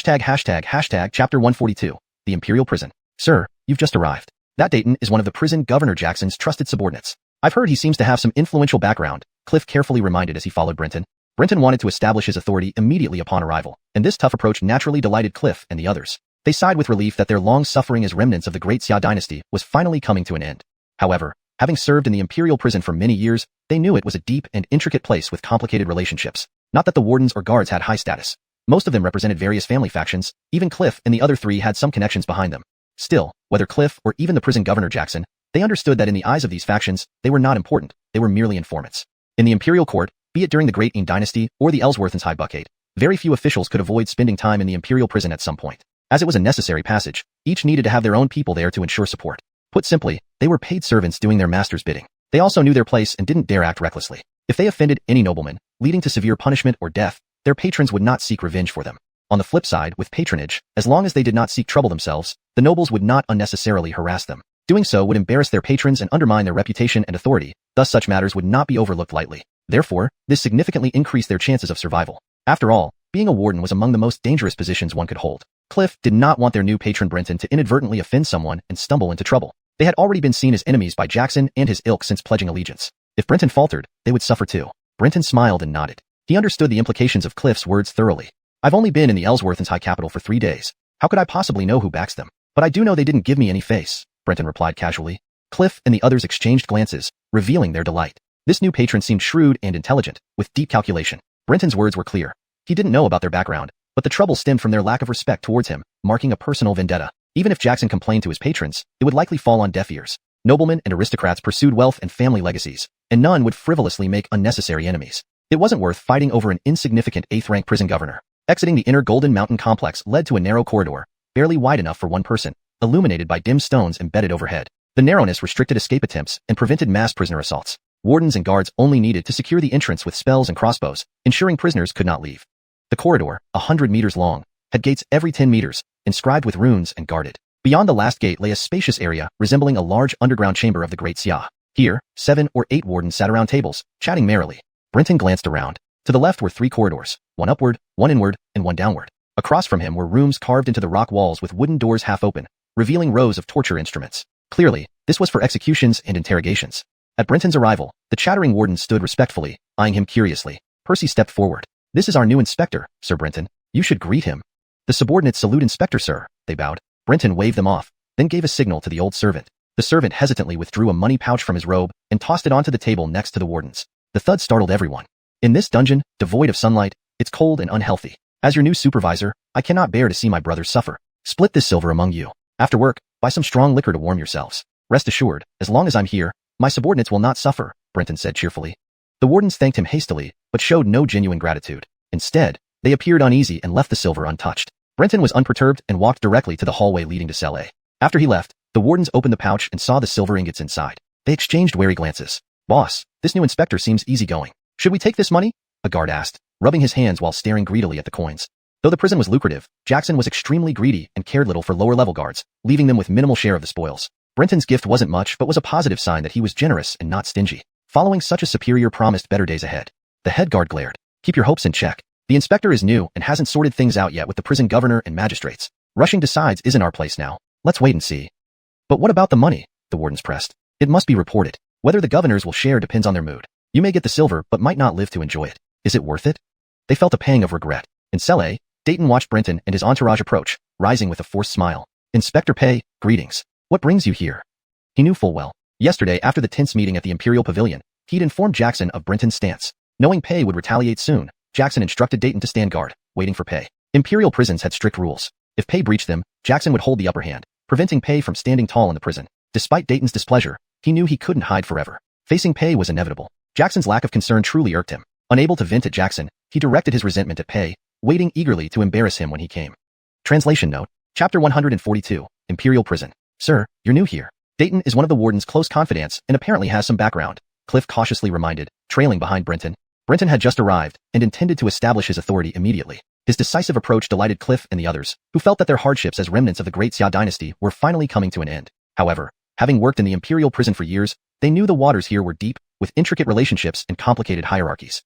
Chapter 142, The Imperial Prison. Sir, you've just arrived. That Dayton is one of the prison governor Jackson's trusted subordinates. I've heard he seems to have some influential background, Cliff carefully reminded as he followed Brenton. Brenton wanted to establish his authority immediately upon arrival, and this tough approach naturally delighted Cliff and the others. They sighed with relief that their long suffering as remnants of the Great Xia dynasty was finally coming to an end. However, having served in the imperial prison for many years, they knew it was a deep and intricate place with complicated relationships. Not that the wardens or guards had high status. Most of them represented various family factions, even Cliff and the other 3 had some connections behind them. Still, whether Cliff or even the prison governor Jackson, they understood that in the eyes of these factions, they were not important, they were merely informants. In the imperial court, be it during the Great Qing dynasty or the Ellsworth's buckade, very few officials could avoid spending time in the imperial prison at some point. As it was a necessary passage, each needed to have their own people there to ensure support. Put simply, they were paid servants doing their master's bidding. They also knew their place and didn't dare act recklessly. If they offended any nobleman, leading to severe punishment or death, their patrons would not seek revenge for them. On the flip side, with patronage, as long as they did not seek trouble themselves, the nobles would not unnecessarily harass them. Doing so would embarrass their patrons and undermine their reputation and authority, thus such matters would not be overlooked lightly. Therefore, this significantly increased their chances of survival. After all, being a warden was among the most dangerous positions one could hold. Cliff did not want their new patron Brenton to inadvertently offend someone and stumble into trouble. They had already been seen as enemies by Jackson and his ilk since pledging allegiance. If Brenton faltered, they would suffer too. Brenton smiled and nodded. He understood the implications of Cliff's words thoroughly. "I've only been in the Ellsworth's capital for 3 days. How could I possibly know who backs them? But I do know they didn't give me any face," Brenton replied casually. Cliff and the others exchanged glances, revealing their delight. This new patron seemed shrewd and intelligent, with deep calculation. Brenton's words were clear. He didn't know about their background, but the trouble stemmed from their lack of respect towards him, marking a personal vendetta. Even if Jackson complained to his patrons, it would likely fall on deaf ears. Noblemen and aristocrats pursued wealth and family legacies, and none would frivolously make unnecessary enemies. It wasn't worth fighting over an insignificant 8th-rank prison governor. Exiting the inner Golden Mountain complex led to a narrow corridor, barely wide enough for one person, illuminated by dim stones embedded overhead. The narrowness restricted escape attempts and prevented mass prisoner assaults. Wardens and guards only needed to secure the entrance with spells and crossbows, ensuring prisoners could not leave. The corridor, 100 meters long, had gates every 10 meters, inscribed with runes and guarded. Beyond the last gate lay a spacious area resembling a large underground chamber of the Great Xia. Here, 7 or 8 wardens sat around tables, chatting merrily. Brenton glanced around. To the left were 3 corridors, one upward, one inward, and one downward. Across from him were rooms carved into the rock walls with wooden doors half open, revealing rows of torture instruments. Clearly, this was for executions and interrogations. At Brenton's arrival, the chattering warden stood respectfully, eyeing him curiously. Percy stepped forward. "This is our new inspector, Sir Brenton. You should greet him." The subordinates salute Inspector, sir, they bowed. Brenton waved them off, then gave a signal to the old servant. The servant hesitantly withdrew a money pouch from his robe and tossed it onto the table next to the warden's. The thud startled everyone. "In this dungeon, devoid of sunlight, it's cold and unhealthy. As your new supervisor, I cannot bear to see my brothers suffer. Split this silver among you. After work, buy some strong liquor to warm yourselves. Rest assured, as long as I'm here, my subordinates will not suffer," Brenton said cheerfully. The wardens thanked him hastily, but showed no genuine gratitude. Instead, they appeared uneasy and left the silver untouched. Brenton was unperturbed and walked directly to the hallway leading to cell A. After he left, the wardens opened the pouch and saw the silver ingots inside. They exchanged wary glances. "Boss, this new inspector seems easygoing. Should we take this money?" a guard asked, rubbing his hands while staring greedily at the coins. Though the prison was lucrative, Jackson was extremely greedy and cared little for lower-level guards, leaving them with minimal share of the spoils. Brenton's gift wasn't much but was a positive sign that he was generous and not stingy. Following such a superior promised better days ahead. The head guard glared. "Keep your hopes in check. The inspector is new and hasn't sorted things out yet with the prison governor and magistrates. Rushing to sides isn't our place now. Let's wait and see." "But what about the money?" the wardens pressed. "It must be reported. Whether the governors will share depends on their mood. You may get the silver but might not live to enjoy it. Is it worth it?" They felt a pang of regret. In cell A, Dayton watched Brenton and his entourage approach, rising with a forced smile. Inspector Pei, greetings. What brings you here? He knew full well. Yesterday, after the tense meeting at the Imperial Pavilion, he'd informed Jackson of Brenton's stance. Knowing Pei would retaliate soon, Jackson instructed Dayton to stand guard, waiting for Pei. Imperial prisons had strict rules. If Pei breached them, Jackson would hold the upper hand, preventing Pei from standing tall in the prison. Despite Dayton's displeasure, he knew he couldn't hide forever. Facing Pei was inevitable. Jackson's lack of concern truly irked him. Unable to vent at Jackson, he directed his resentment at Pei, waiting eagerly to embarrass him when he came. Translation note. Chapter 142, Imperial Prison. Sir, you're new here. Dayton is one of the warden's close confidants and apparently has some background, Cliff cautiously reminded, trailing behind Brenton. Brenton had just arrived and intended to establish his authority immediately. His decisive approach delighted Cliff and the others, who felt that their hardships as remnants of the Great Xia dynasty were finally coming to an end. However, having worked in the Imperial prison for years, they knew the waters here were deep, with intricate relationships and complicated hierarchies.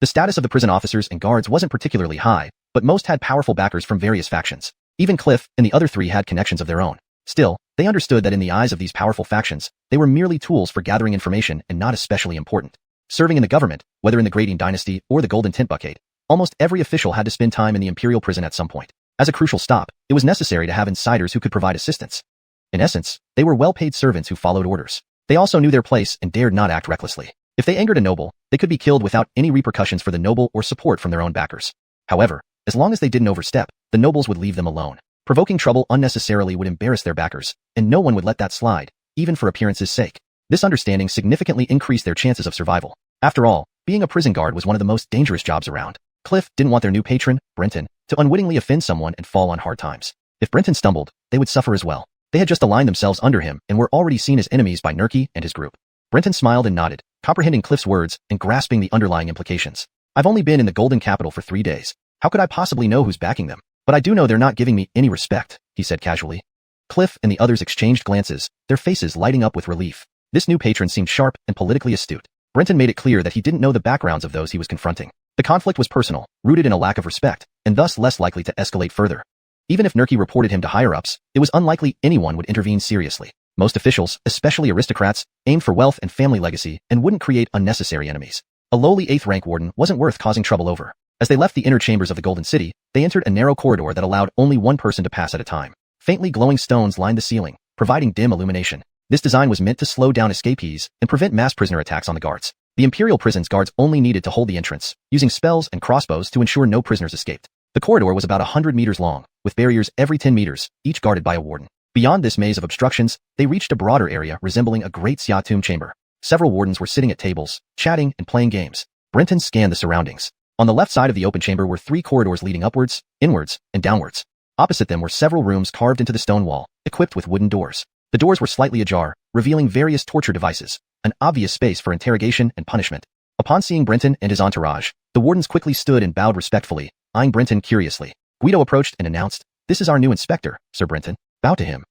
The status of the prison officers and guards wasn't particularly high, but most had powerful backers from various factions. Even Cliff and the other three had connections of their own. Still, they understood that in the eyes of these powerful factions, they were merely tools for gathering information and not especially important. Serving in the government, whether in the Great Qing dynasty or the Golden Tent Buckade, almost every official had to spend time in the Imperial prison at some point. As a crucial stop, it was necessary to have insiders who could provide assistance. In essence, they were well-paid servants who followed orders. They also knew their place and dared not act recklessly. If they angered a noble, they could be killed without any repercussions for the noble or support from their own backers. However, as long as they didn't overstep, the nobles would leave them alone. Provoking trouble unnecessarily would embarrass their backers, and no one would let that slide, even for appearance's sake. This understanding significantly increased their chances of survival. After all, being a prison guard was one of the most dangerous jobs around. Cliff didn't want their new patron, Brenton, to unwittingly offend someone and fall on hard times. If Brenton stumbled, they would suffer as well. They had just aligned themselves under him and were already seen as enemies by Nurki and his group. Brenton smiled and nodded, comprehending Cliff's words and grasping the underlying implications. I've only been in the Golden Capital for 3 days. How could I possibly know who's backing them? But I do know they're not giving me any respect, he said casually. Cliff and the others exchanged glances, their faces lighting up with relief. This new patron seemed sharp and politically astute. Brenton made it clear that he didn't know the backgrounds of those he was confronting. The conflict was personal, rooted in a lack of respect, and thus less likely to escalate further. Even if Nurki reported him to higher-ups, it was unlikely anyone would intervene seriously. Most officials, especially aristocrats, aimed for wealth and family legacy and wouldn't create unnecessary enemies. A lowly 8th rank warden wasn't worth causing trouble over. As they left the inner chambers of the Golden City, they entered a narrow corridor that allowed only one person to pass at a time. Faintly glowing stones lined the ceiling, providing dim illumination. This design was meant to slow down escapees and prevent mass prisoner attacks on the guards. The Imperial prison's guards only needed to hold the entrance, using spells and crossbows to ensure no prisoners escaped. The corridor was about 100 meters long, with barriers every 10 meters, each guarded by a warden. Beyond this maze of obstructions, they reached a broader area resembling a great Xia tomb chamber. Several wardens were sitting at tables, chatting and playing games. Brenton scanned the surroundings. On the left side of the open chamber were 3 corridors leading upwards, inwards, and downwards. Opposite them were several rooms carved into the stone wall, equipped with wooden doors. The doors were slightly ajar, revealing various torture devices, an obvious space for interrogation and punishment. Upon seeing Brenton and his entourage, the wardens quickly stood and bowed respectfully, eyeing Brenton curiously. Guido approached and announced, "This is our new inspector, Sir Brenton." Bow to him.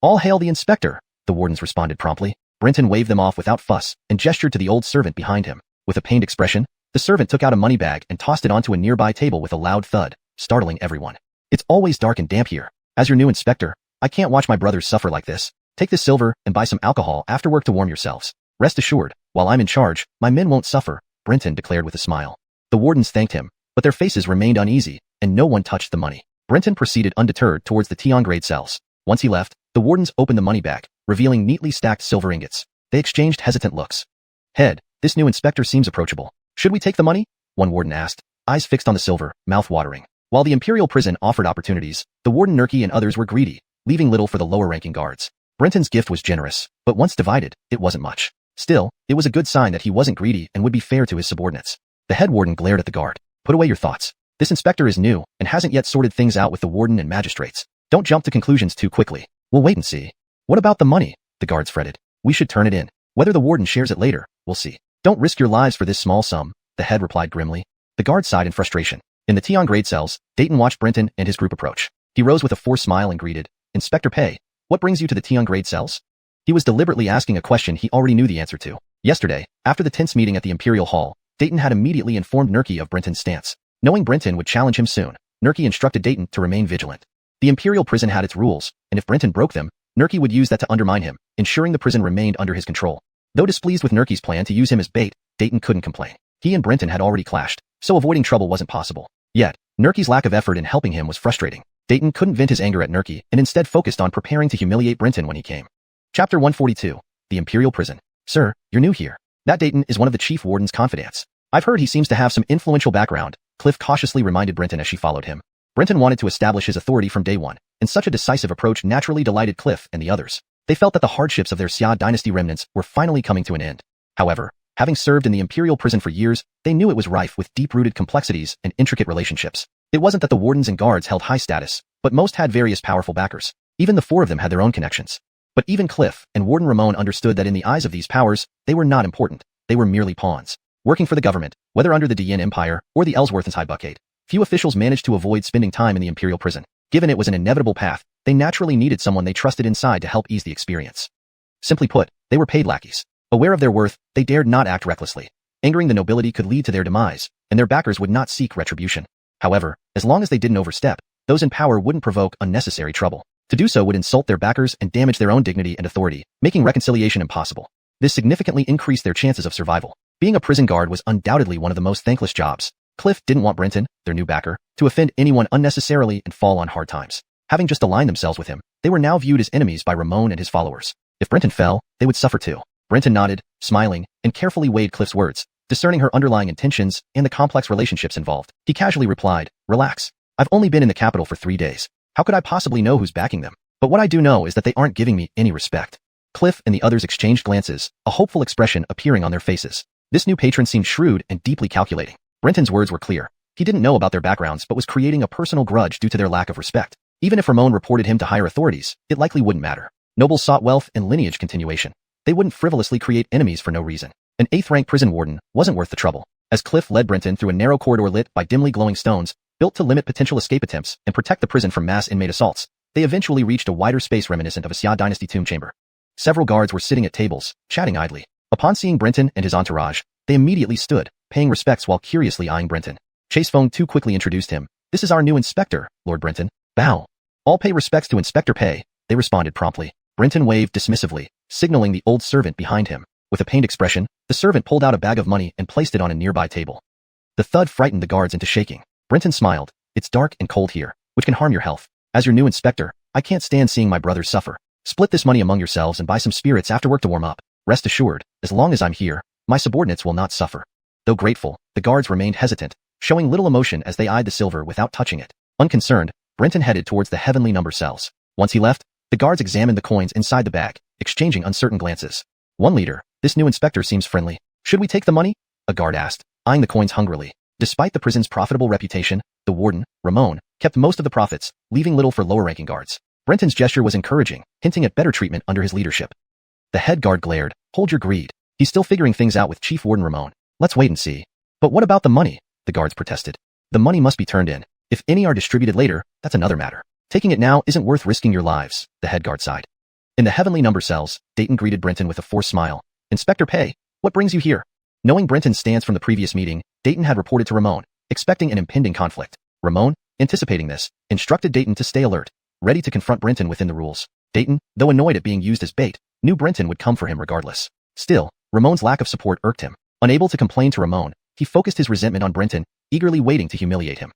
"All hail the inspector," the wardens responded promptly. Brenton waved them off without fuss and gestured to the old servant behind him. With a pained expression, the servant took out a money bag and tossed it onto a nearby table with a loud thud, startling everyone. "It's always dark and damp here. As your new inspector, I can't watch my brothers suffer like this. Take this silver and buy some alcohol after work to warm yourselves. Rest assured, while I'm in charge, my men won't suffer," Brenton declared with a smile. The wardens thanked him, but their faces remained uneasy, and no one touched the money. Brenton proceeded undeterred towards the Tian grade cells. Once he left, the wardens opened the money bag, revealing neatly stacked silver ingots. They exchanged hesitant looks. "Head, this new inspector seems approachable. Should we take the money?" one warden asked, eyes fixed on the silver, mouth watering. While the Imperial prison offered opportunities, the warden Nurki and others were greedy, leaving little for the lower-ranking guards. Brenton's gift was generous, but once divided, it wasn't much. Still, it was a good sign that he wasn't greedy and would be fair to his subordinates. The head warden glared at the guard. "Put away your thoughts. This inspector is new and hasn't yet sorted things out with the warden and magistrates. Don't jump to conclusions too quickly. We'll wait and see." "What about the money?" the guards fretted. "We should turn it in. Whether the warden shares it later, we'll see." "Don't risk your lives for this small sum," the head replied grimly. The guard sighed in frustration. In the Tian grade cells, Dayton watched Brenton and his group approach. He rose with a forced smile and greeted, "Inspector Pei, what brings you to the Tian grade cells?" He was deliberately asking a question he already knew the answer to. Yesterday, after the tense meeting at the Imperial Hall, Dayton had immediately informed Nurki of Brenton's stance. Knowing Brenton would challenge him soon, Nurki instructed Dayton to remain vigilant. The Imperial prison had its rules, and if Brenton broke them, Nurki would use that to undermine him, ensuring the prison remained under his control. Though displeased with Nurki's plan to use him as bait, Dayton couldn't complain. He and Brenton had already clashed, so avoiding trouble wasn't possible. Yet, Nurki's lack of effort in helping him was frustrating. Dayton couldn't vent his anger at Nerky and instead focused on preparing to humiliate Brenton when he came. Chapter 142. The Imperial Prison. Sir, you're new here. That Dayton is one of the Chief Warden's confidants. I've heard he seems to have some influential background, Cliff cautiously reminded Brenton as she followed him. Brenton wanted to establish his authority from day one, and such a decisive approach naturally delighted Cliff and the others. They felt that the hardships of their Xia dynasty remnants were finally coming to an end. However, having served in the Imperial prison for years, they knew it was rife with deep-rooted complexities and intricate relationships. It wasn't that the wardens and guards held high status, but most had various powerful backers. Even the four of them had their own connections. But even Cliff and Warden Ramon understood that in the eyes of these powers, they were not important. They were merely pawns. Working for the government, whether under the Dian Empire or the Ellsworthenshire Buckade, few officials managed to avoid spending time in the Imperial prison. Given it was an inevitable path, they naturally needed someone they trusted inside to help ease the experience. Simply put, they were paid lackeys. Aware of their worth, they dared not act recklessly. Angering the nobility could lead to their demise, and their backers would not seek retribution. However, as long as they didn't overstep, those in power wouldn't provoke unnecessary trouble. To do so would insult their backers and damage their own dignity and authority, making reconciliation impossible. This significantly increased their chances of survival. Being a prison guard was undoubtedly one of the most thankless jobs. Cliff didn't want Brenton, their new backer, to offend anyone unnecessarily and fall on hard times. Having just aligned themselves with him, they were now viewed as enemies by Ramon and his followers. If Brenton fell, they would suffer too. Brenton nodded, smiling, and carefully weighed Cliff's words, discerning her underlying intentions and the complex relationships involved. He casually replied, "Relax. I've only been in the capital for 3 days. How could I possibly know who's backing them? But what I do know is that they aren't giving me any respect." Cliff and the others exchanged glances, a hopeful expression appearing on their faces. This new patron seemed shrewd and deeply calculating. Brenton's words were clear. He didn't know about their backgrounds but was creating a personal grudge due to their lack of respect. Even if Ramon reported him to higher authorities, it likely wouldn't matter. Nobles sought wealth and lineage continuation. They wouldn't frivolously create enemies for no reason. An 8th-rank prison warden wasn't worth the trouble. As Cliff led Brenton through a narrow corridor lit by dimly glowing stones, built to limit potential escape attempts and protect the prison from mass inmate assaults, they eventually reached a wider space reminiscent of a Xia dynasty tomb chamber. Several guards were sitting at tables, chatting idly. Upon seeing Brenton and his entourage, they immediately stood, paying respects while curiously eyeing Brenton. Chase Feng too quickly introduced him. "This is our new inspector, Lord Brenton." "Bow." "All pay respects to Inspector Pei," they responded promptly. Brenton waved dismissively, signaling the old servant behind him. With a pained expression, the servant pulled out a bag of money and placed it on a nearby table. The thud frightened the guards into shaking. Brenton smiled. "It's dark and cold here, which can harm your health. As your new inspector, I can't stand seeing my brothers suffer. Split this money among yourselves and buy some spirits after work to warm up. Rest assured, as long as I'm here, my subordinates will not suffer." Though grateful, the guards remained hesitant, showing little emotion as they eyed the silver without touching it. Unconcerned, Brenton headed towards the heavenly number cells. Once he left, the guards examined the coins inside the bag, exchanging uncertain glances. One leader, "This new inspector seems friendly. Should we take the money?" a guard asked, eyeing the coins hungrily. Despite the prison's profitable reputation, the warden, Ramon, kept most of the profits, leaving little for lower-ranking guards. Brenton's gesture was encouraging, hinting at better treatment under his leadership. The head guard glared. "Hold your greed. He's still figuring things out with Chief Warden Ramon. Let's wait and see." "But what about the money?" the guards protested. "The money must be turned in. If any are distributed later, that's another matter. Taking it now isn't worth risking your lives," the head guard sighed. In the heavenly number cells, Dayton greeted Brenton with a forced smile. "Inspector Pei, what brings you here?" Knowing Brenton's stance from the previous meeting, Dayton had reported to Ramon, expecting an impending conflict. Ramon, anticipating this, instructed Dayton to stay alert, ready to confront Brenton within the rules. Dayton, though annoyed at being used as bait, knew Brenton would come for him regardless. Still, Ramon's lack of support irked him. Unable to complain to Ramon, he focused his resentment on Brenton, eagerly waiting to humiliate him.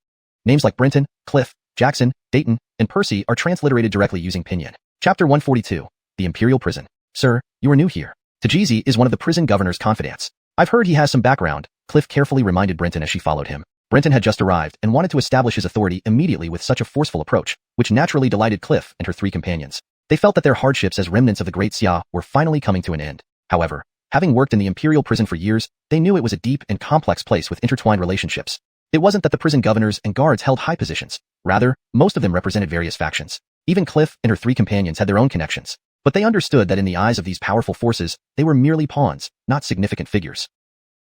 Names like Brenton, Cliff, Jackson, Dayton, and Percy are transliterated directly using pinyin. Chapter 142. The Imperial Prison. "Sir, you are new here. Tajizi is one of the prison governor's confidants. I've heard he has some background," Cliff carefully reminded Brenton as she followed him. Brenton had just arrived and wanted to establish his authority immediately with such a forceful approach, which naturally delighted Cliff and her 3 companions. They felt that their hardships as remnants of the Great Xia were finally coming to an end. However, having worked in the Imperial prison for years, they knew it was a deep and complex place with intertwined relationships. It wasn't that the prison governors and guards held high positions. Rather, most of them represented various factions. Even Cliff and her 3 companions had their own connections. But they understood that in the eyes of these powerful forces, they were merely pawns, not significant figures.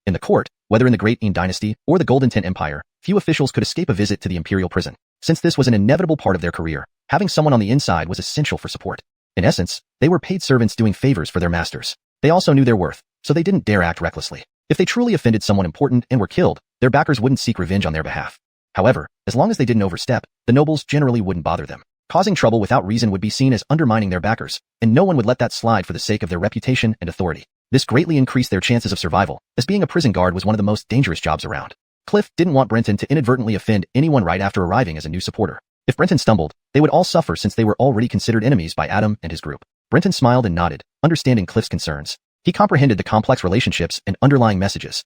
In the court, whether in the Great Yin Dynasty or the Golden Tent Empire, few officials could escape a visit to the Imperial prison. Since this was an inevitable part of their career, having someone on the inside was essential for support. In essence, they were paid servants doing favors for their masters. They also knew their worth, so they didn't dare act recklessly. If they truly offended someone important and were killed, their backers wouldn't seek revenge on their behalf. However, as long as they didn't overstep, the nobles generally wouldn't bother them. Causing trouble without reason would be seen as undermining their backers, and no one would let that slide for the sake of their reputation and authority. This greatly increased their chances of survival, as being a prison guard was one of the most dangerous jobs around. Cliff didn't want Brenton to inadvertently offend anyone right after arriving as a new supporter. If Brenton stumbled, they would all suffer since they were already considered enemies by Adam and his group. Brenton smiled and nodded, understanding Cliff's concerns. He comprehended the complex relationships and underlying messages.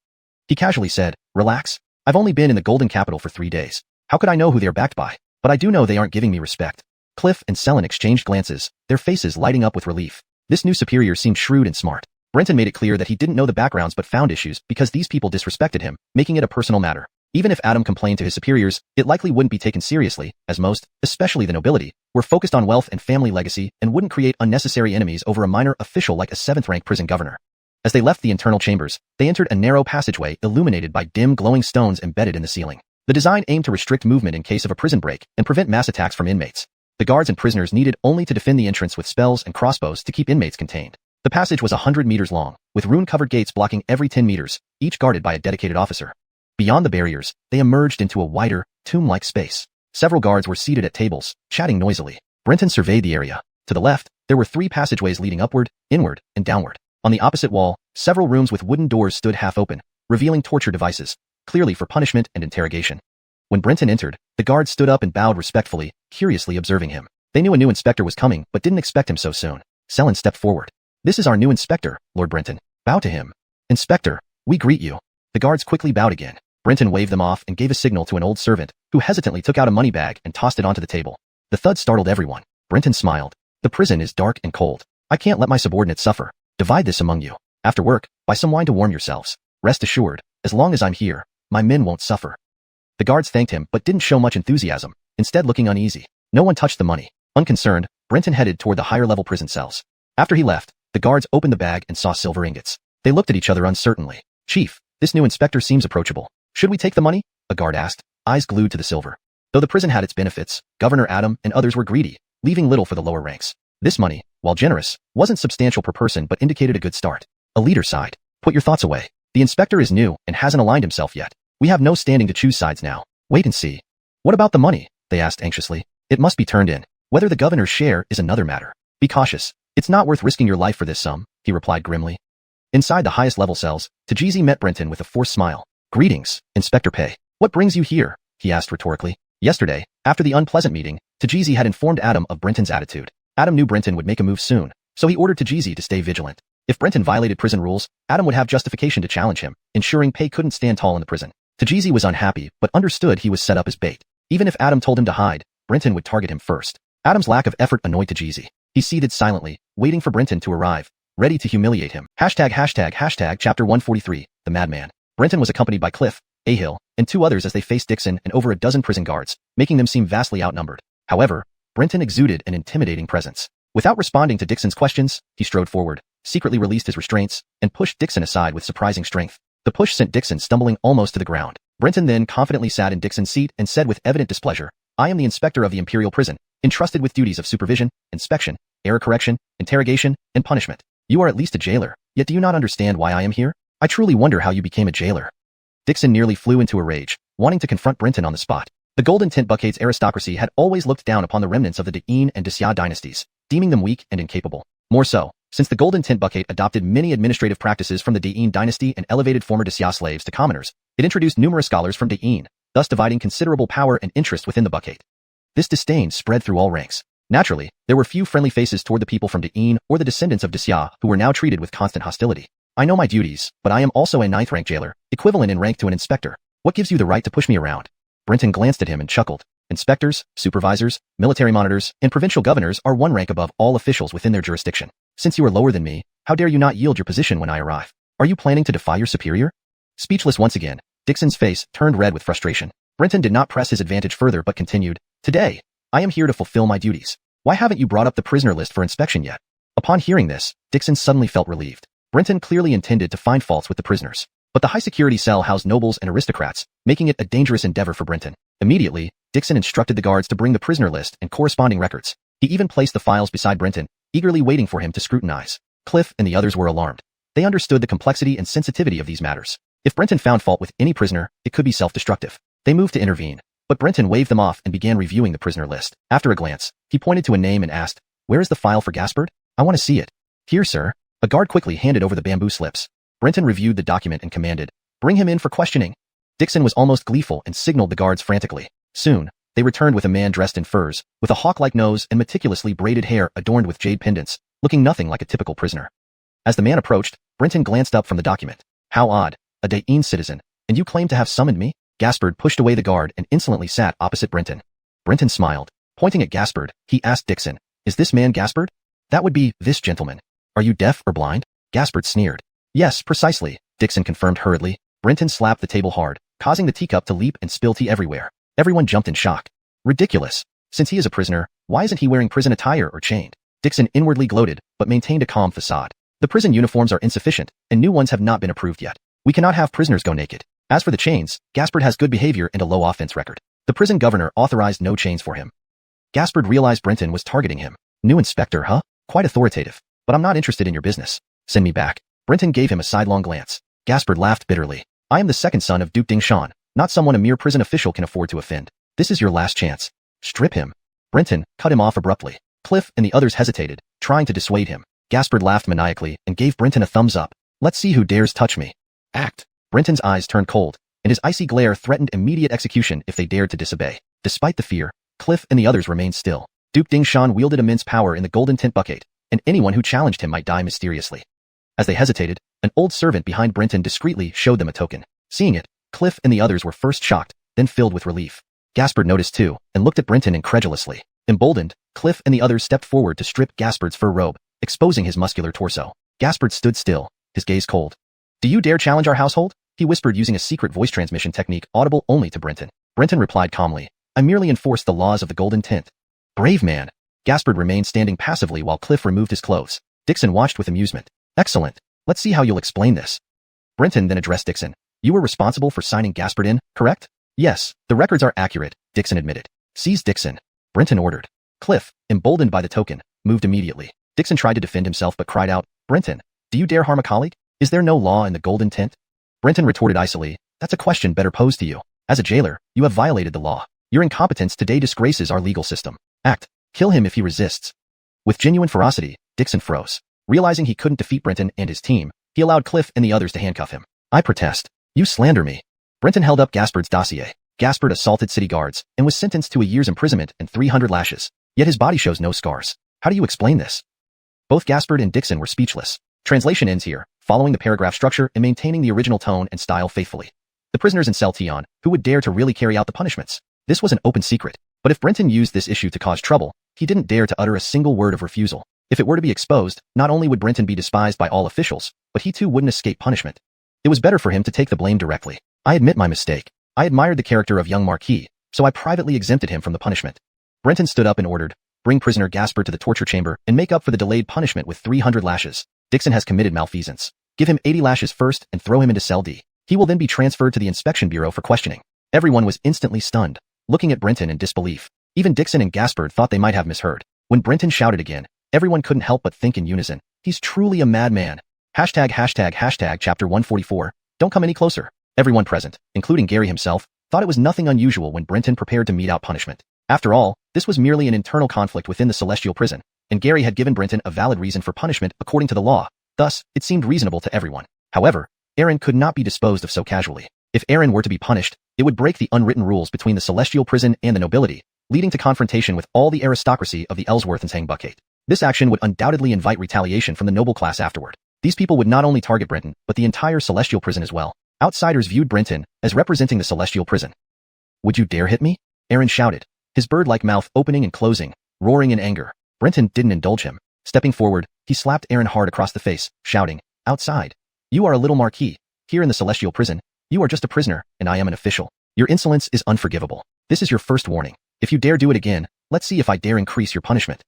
He casually said, "Relax. I've only been in the Golden Capital for 3 days. How could I know who they're backed by? But I do know they aren't giving me respect." Cliff and Selin exchanged glances, their faces lighting up with relief. This new superior seemed shrewd and smart. Brenton made it clear that he didn't know the backgrounds but found issues because these people disrespected him, making it a personal matter. Even if Adam complained to his superiors, it likely wouldn't be taken seriously, as most, especially the nobility, were focused on wealth and family legacy and wouldn't create unnecessary enemies over a minor official like a 7th-rank prison governor. As they left the internal chambers, they entered a narrow passageway illuminated by dim glowing stones embedded in the ceiling. The design aimed to restrict movement in case of a prison break and prevent mass attacks from inmates. The guards and prisoners needed only to defend the entrance with spells and crossbows to keep inmates contained. The passage was 100 meters long, with rune-covered gates blocking every 10 meters, each guarded by a dedicated officer. Beyond the barriers, they emerged into a wider, tomb-like space. Several guards were seated at tables, chatting noisily. Brenton surveyed the area. To the left, there were 3 passageways leading upward, inward, and downward. On the opposite wall, several rooms with wooden doors stood half open, revealing torture devices, clearly for punishment and interrogation. When Brenton entered, the guards stood up and bowed respectfully, curiously observing him. They knew a new inspector was coming, but didn't expect him so soon. Selin stepped forward. "This is our new inspector, Lord Brenton." "Bow to him." "Inspector, we greet you." The guards quickly bowed again. Brenton waved them off and gave a signal to an old servant, who hesitantly took out a money bag and tossed it onto the table. The thud startled everyone. Brenton smiled. "The prison is dark and cold. I can't let my subordinates suffer. Divide this among you. After work, buy some wine to warm yourselves. Rest assured, as long as I'm here, my men won't suffer." The guards thanked him but didn't show much enthusiasm, instead looking uneasy. No one touched the money. Unconcerned, Brenton headed toward the higher-level prison cells. After he left, the guards opened the bag and saw silver ingots. They looked at each other uncertainly. "Chief, this new inspector seems approachable. Should we take the money?" a guard asked, eyes glued to the silver. Though the prison had its benefits, Governor Adam and others were greedy, leaving little for the lower ranks. This money, while generous, wasn't substantial per person but indicated a good start. A leader sighed. "Put your thoughts away. The inspector is new and hasn't aligned himself yet. We have no standing to choose sides now. Wait and see." "What about the money?" they asked anxiously. "It must be turned in. Whether the governor's share is another matter. Be cautious. It's not worth risking your life for this sum," he replied grimly. Inside the highest level cells, Tajizi met Brenton with a forced smile. "Greetings, Inspector Pei. What brings you here?" he asked rhetorically. Yesterday, after the unpleasant meeting, Tajizi had informed Adam of Brenton's attitude. Adam knew Brenton would make a move soon, so he ordered Tajizi to stay vigilant. If Brenton violated prison rules, Adam would have justification to challenge him, ensuring Pei couldn't stand tall in the prison. Tajizi was unhappy, but understood he was set up as bait. Even if Adam told him to hide, Brenton would target him first. Adam's lack of effort annoyed Tajizi. He seated silently, waiting for Brenton to arrive, ready to humiliate him. Chapter 143, The Madman. Brenton was accompanied by Cliff, Ahill, and 2 others as they faced Dixon and over a dozen prison guards, making them seem vastly outnumbered. However, Brenton exuded an intimidating presence. Without responding to Dixon's questions, he strode forward, secretly released his restraints, and pushed Dixon aside with surprising strength. The push sent Dixon stumbling almost to the ground. Brenton then confidently sat in Dixon's seat and said with evident displeasure, "I am the inspector of the Imperial Prison, entrusted with duties of supervision, inspection, error correction, interrogation, and punishment. You are at least a jailer, yet do you not understand why I am here? I truly wonder how you became a jailer." Dixon nearly flew into a rage, wanting to confront Brenton on the spot. The Golden Tent Buccane's aristocracy had always looked down upon the remnants of the De'in and Xia dynasties, deeming them weak and incapable. More so, since the Golden Tent Buccaneer adopted many administrative practices from the De'in dynasty and elevated former Xia slaves to commoners, it introduced numerous scholars from De'in, thus dividing considerable power and interest within the Buccaneer. This disdain spread through all ranks. Naturally, there were few friendly faces toward the people from De'in or the descendants of Xia who were now treated with constant hostility. "I know my duties, but I am also a 9th-rank jailer, equivalent in rank to an inspector. What gives you the right to push me around?" Brenton glanced at him and chuckled. "Inspectors, supervisors, military monitors, and provincial governors are 1 rank above all officials within their jurisdiction. Since you are lower than me, how dare you not yield your position when I arrive? Are you planning to defy your superior?" Speechless once again, Dixon's face turned red with frustration. Brenton did not press his advantage further but continued, "Today, I am here to fulfill my duties. Why haven't you brought up the prisoner list for inspection yet?" Upon hearing this, Dixon suddenly felt relieved. Brenton clearly intended to find faults with the prisoners. But the high-security cell housed nobles and aristocrats, making it a dangerous endeavor for Brenton. Immediately, Dixon instructed the guards to bring the prisoner list and corresponding records. He even placed the files beside Brenton, eagerly waiting for him to scrutinize. Cliff and the others were alarmed. They understood the complexity and sensitivity of these matters. If Brenton found fault with any prisoner, it could be self-destructive. They moved to intervene, but Brenton waved them off and began reviewing the prisoner list. After a glance, he pointed to a name and asked, "Where is the file for Gaspard? I want to see it." "Here, sir." A guard quickly handed over the bamboo slips. Brenton reviewed the document and commanded, "Bring him in for questioning." Dixon was almost gleeful and signaled the guards frantically. Soon, They returned with a man dressed in furs, with a hawk-like nose and meticulously braided hair adorned with jade pendants, looking nothing like a typical prisoner. As the man approached, Brenton glanced up from the document. How odd, a Dain citizen, and you claim to have summoned me? Gaspard pushed away the guard and insolently sat opposite Brenton. Brenton smiled. Pointing at Gaspard, he asked Dixon, is this man Gaspard? That would be this gentleman. Are you deaf or blind? Gaspard sneered. Yes, precisely, Dixon confirmed hurriedly. Brenton slapped the table hard, causing the teacup to leap and spill tea everywhere. Everyone jumped in shock. Ridiculous. Since he is a prisoner, why isn't he wearing prison attire or chained? Dixon inwardly gloated, but maintained a calm facade. The prison uniforms are insufficient, and new ones have not been approved yet. We cannot have prisoners go naked. As for the chains, Gaspard has good behavior and a low offense record. The prison governor authorized no chains for him. Gaspard realized Brenton was targeting him. New inspector, huh? Quite authoritative. But I'm not interested in your business. Send me back. Brenton gave him a sidelong glance. Gaspard laughed bitterly. I am the second son of Duke Dingshan, not someone a mere prison official can afford to offend. This is your last chance. Strip him. Brenton cut him off abruptly. Cliff and the others hesitated, trying to dissuade him. Gaspard laughed maniacally and gave Brenton a thumbs up. Let's see who dares touch me. Act. Brenton's eyes turned cold, and his icy glare threatened immediate execution if they dared to disobey. Despite the fear, Cliff and the others remained still. Duke Dingshan wielded immense power in the golden tint bucket, and anyone who challenged him might die mysteriously. As they hesitated, an old servant behind Brenton discreetly showed them a token. Seeing it, Cliff and the others were first shocked, then filled with relief. Gaspard noticed too, and looked at Brenton incredulously. Emboldened, Cliff and the others stepped forward to strip Gaspard's fur robe, exposing his muscular torso. Gaspard stood still, his gaze cold. Do you dare challenge our household? He whispered using a secret voice transmission technique audible only to Brenton. Brenton replied calmly, I merely enforce the laws of the golden tint. Brave man. Gaspard remained standing passively while Cliff removed his clothes. Dixon watched with amusement. Excellent. Let's see how you'll explain this. Brenton then addressed Dixon. You were responsible for signing Gaspard in, correct? Yes, the records are accurate, Dixon admitted. Seize Dixon. Brenton ordered. Cliff, emboldened by the token, moved immediately. Dixon tried to defend himself but cried out, Brenton, do you dare harm a colleague? Is there no law in the golden tint? Brenton retorted icily, that's a question better posed to you. As a jailer, you have violated the law. Your incompetence today disgraces our legal system. Act. Kill him if he resists. With genuine ferocity, Dixon froze. Realizing he couldn't defeat Brenton and his team, he allowed Cliff and the others to handcuff him. I protest. You slander me. Brenton held up Gaspard's dossier. Gaspard assaulted city guards and was sentenced to a year's imprisonment and 300 lashes. Yet his body shows no scars. How do you explain this? Both Gaspard and Dixon were speechless. Translation ends here, following the paragraph structure and maintaining the original tone and style faithfully. The prisoners in cell Tion, who would dare to really carry out the punishments? This was an open secret. But if Brenton used this issue to cause trouble, he didn't dare to utter a single word of refusal. If it were to be exposed, not only would Brenton be despised by all officials, but he too wouldn't escape punishment. It was better for him to take the blame directly. I admit my mistake. I admired the character of young Marquis, so I privately exempted him from the punishment. Brenton stood up and ordered, bring prisoner Gaspard to the torture chamber and make up for the delayed punishment with 300 lashes. Dixon has committed malfeasance. Give him 80 lashes first and throw him into cell D. He will then be transferred to the inspection bureau for questioning. Everyone was instantly stunned, looking at Brenton in disbelief. Even Dixon and Gaspard thought they might have misheard. When Brenton shouted again, everyone couldn't help but think in unison, he's truly a madman. Hashtag chapter 144, don't come any closer. Everyone present, including Gary himself, thought it was nothing unusual when Brenton prepared to mete out punishment. After all, this was merely an internal conflict within the celestial prison, and Gary had given Brenton a valid reason for punishment according to the law. Thus, it seemed reasonable to everyone. However, Aaron could not be disposed of so casually. If Aaron were to be punished, it would break the unwritten rules between the celestial prison and the nobility, leading to confrontation with all the aristocracy of the Ellsworthensang Buckgate. This action would undoubtedly invite retaliation from the noble class afterward. These people would not only target Brenton, but the entire celestial prison as well. Outsiders viewed Brenton as representing the celestial prison. Would you dare hit me? Aaron shouted, his bird-like mouth opening and closing, roaring in anger. Brenton didn't indulge him. Stepping forward, he slapped Aaron hard across the face, shouting, outside. You are a little Marquis. Here in the celestial prison, you are just a prisoner, and I am an official. Your insolence is unforgivable. This is your first warning. If you dare do it again, let's see if I dare increase your punishment.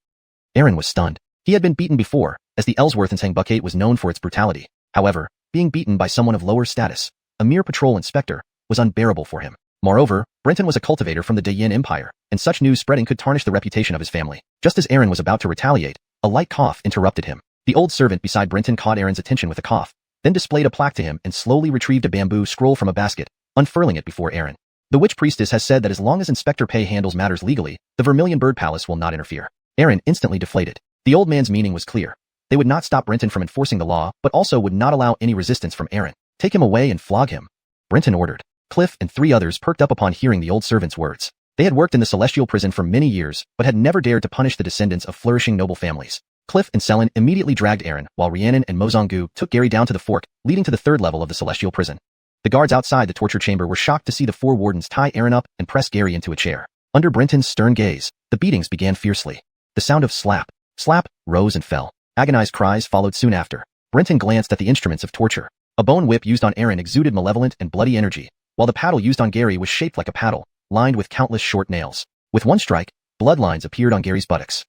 Aaron was stunned. He had been beaten before, as the Ellsworthensang Buckgate was known for its brutality. However, being beaten by someone of lower status, a mere patrol inspector, was unbearable for him. Moreover, Brenton was a cultivator from the Dayin Empire, and such news spreading could tarnish the reputation of his family. Just as Aaron was about to retaliate, a light cough interrupted him. The old servant beside Brenton caught Aaron's attention with a cough, then displayed a plaque to him and slowly retrieved a bamboo scroll from a basket, unfurling it before Aaron. The witch priestess has said that as long as Inspector Pei handles matters legally, the Vermilion Bird Palace will not interfere. Aaron instantly deflated. The old man's meaning was clear. They would not stop Brenton from enforcing the law, but also would not allow any resistance from Aaron. Take him away and flog him. Brenton ordered. Cliff and 3 others perked up upon hearing the old servant's words. They had worked in the celestial prison for many years, but had never dared to punish the descendants of flourishing noble families. Cliff and Selen immediately dragged Aaron, while Rhiannon and Mozongu took Gary down to the fork, leading to the third level of the celestial prison. The guards outside the torture chamber were shocked to see the 4 wardens tie Aaron up and press Gary into a chair. Under Brenton's stern gaze, the beatings began fiercely. The sound of slap, slap, rose and fell. Agonized cries followed soon after. Brenton glanced at the instruments of torture. A bone whip used on Aaron exuded malevolent and bloody energy, while the paddle used on Gary was shaped like a paddle, lined with countless short nails. With one strike, bloodlines appeared on Gary's buttocks.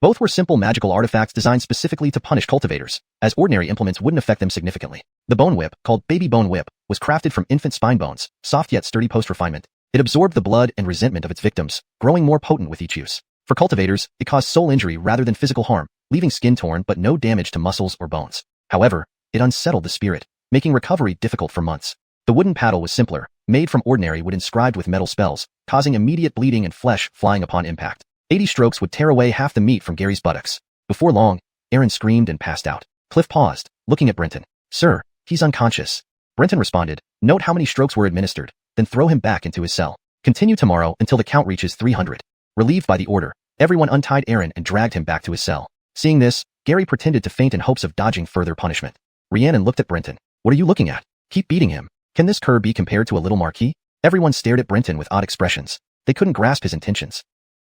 Both were simple magical artifacts designed specifically to punish cultivators, as ordinary implements wouldn't affect them significantly. The bone whip, called Baby Bone Whip, was crafted from infant spine bones, soft yet sturdy post-refinement. It absorbed the blood and resentment of its victims, growing more potent with each use. For cultivators, it caused soul injury rather than physical harm, leaving skin torn but no damage to muscles or bones. However, it unsettled the spirit, making recovery difficult for months. The wooden paddle was simpler, made from ordinary wood inscribed with metal spells, causing immediate bleeding and flesh flying upon impact. 80 strokes would tear away half the meat from Gary's buttocks. Before long, Aaron screamed and passed out. Cliff paused, looking at Brenton. "Sir, he's unconscious." Brenton responded, "Note how many strokes were administered, then throw him back into his cell. Continue tomorrow until the count reaches 300. Relieved by the order, everyone untied Aaron and dragged him back to his cell. Seeing this, Gary pretended to faint in hopes of dodging further punishment. Rhiannon looked at Brenton. "What are you looking at? Keep beating him. Can this cur be compared to a little marquis?" Everyone stared at Brenton with odd expressions. They couldn't grasp his intentions.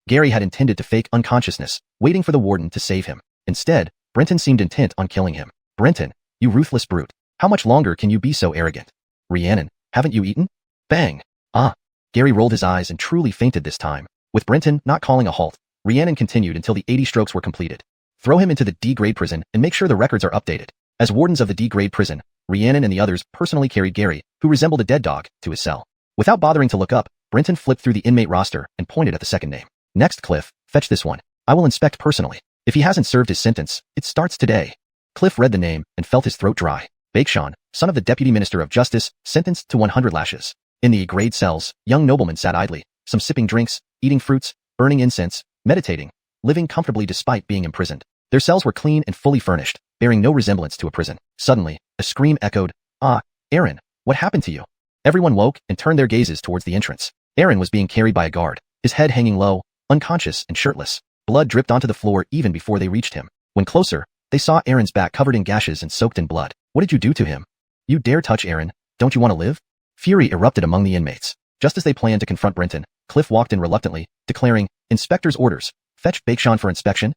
Gary had intended to fake unconsciousness, waiting for the warden to save him. Instead, Brenton seemed intent on killing him. "Brenton, you ruthless brute. How much longer can you be so arrogant? Rhiannon, haven't you eaten?" Bang! Ah! Gary rolled his eyes and truly fainted this time. With Brenton not calling a halt, Rhiannon continued until the 80 strokes were completed. "Throw him into the D-grade prison and make sure the records are updated." As wardens of the D-grade prison, Rhiannon and the others personally carried Gary, who resembled a dead dog, to his cell. Without bothering to look up, Brenton flipped through the inmate roster and pointed at the second name. "Next, Cliff, fetch this one. I will inspect personally. If he hasn't served his sentence, it starts today." Cliff read the name and felt his throat dry. Baekshon, son of the Deputy Minister of Justice, sentenced to 100 lashes. In the grade cells, young noblemen sat idly, some sipping drinks, eating fruits, burning incense, meditating, living comfortably despite being imprisoned. Their cells were clean and fully furnished, bearing no resemblance to a prison. Suddenly, a scream echoed, "Ah, Aaron, what happened to you?" Everyone woke and turned their gazes towards the entrance. Aaron was being carried by a guard, his head hanging low, unconscious and shirtless. Blood dripped onto the floor even before they reached him. When closer, they saw Aaron's back covered in gashes and soaked in blood. "What did you do to him? You dare touch Aaron? Don't you want to live?" Fury erupted among the inmates. Just as they planned to confront Brenton, Cliff walked in reluctantly, declaring, "Inspector's orders. Fetch Baekshon for inspection."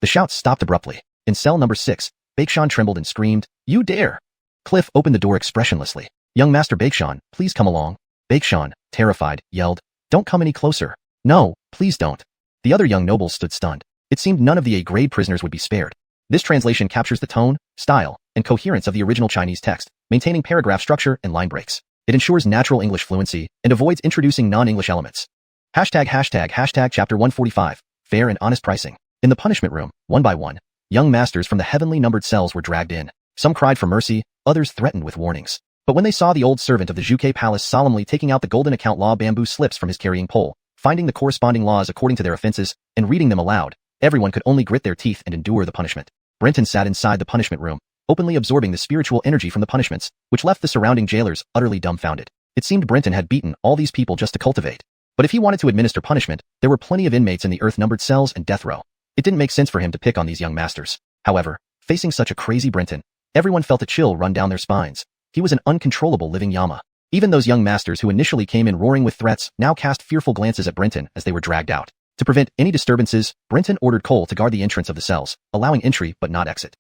The shouts stopped abruptly. In cell number 6, Baekshon trembled and screamed, "You dare!" Cliff opened the door expressionlessly. "Young Master Baekshon, please come along." Baekshon, terrified, yelled, "Don't come any closer. No, please don't." The other young nobles stood stunned. It seemed none of the A-grade prisoners would be spared. This translation captures the tone, style, and coherence of the original Chinese text, maintaining paragraph structure and line breaks. It ensures natural English fluency and avoids introducing non-English elements. ##### Chapter 145, Fair and Honest Pricing. In the punishment room, one by one, young masters from the heavenly numbered cells were dragged in. Some cried for mercy, others threatened with warnings. But when they saw the old servant of the Zhuke Palace solemnly taking out the golden account law bamboo slips from his carrying pole, finding the corresponding laws according to their offenses, and reading them aloud, everyone could only grit their teeth and endure the punishment. Brenton sat inside the punishment room, openly absorbing the spiritual energy from the punishments, which left the surrounding jailers utterly dumbfounded. It seemed Brenton had beaten all these people just to cultivate. But if he wanted to administer punishment, there were plenty of inmates in the earth-numbered cells and death row. It didn't make sense for him to pick on these young masters. However, facing such a crazy Brenton, everyone felt a chill run down their spines. He was an uncontrollable living llama. Even those young masters who initially came in roaring with threats now cast fearful glances at Brenton as they were dragged out. To prevent any disturbances, Brenton ordered Cole to guard the entrance of the cells, allowing entry but not exit.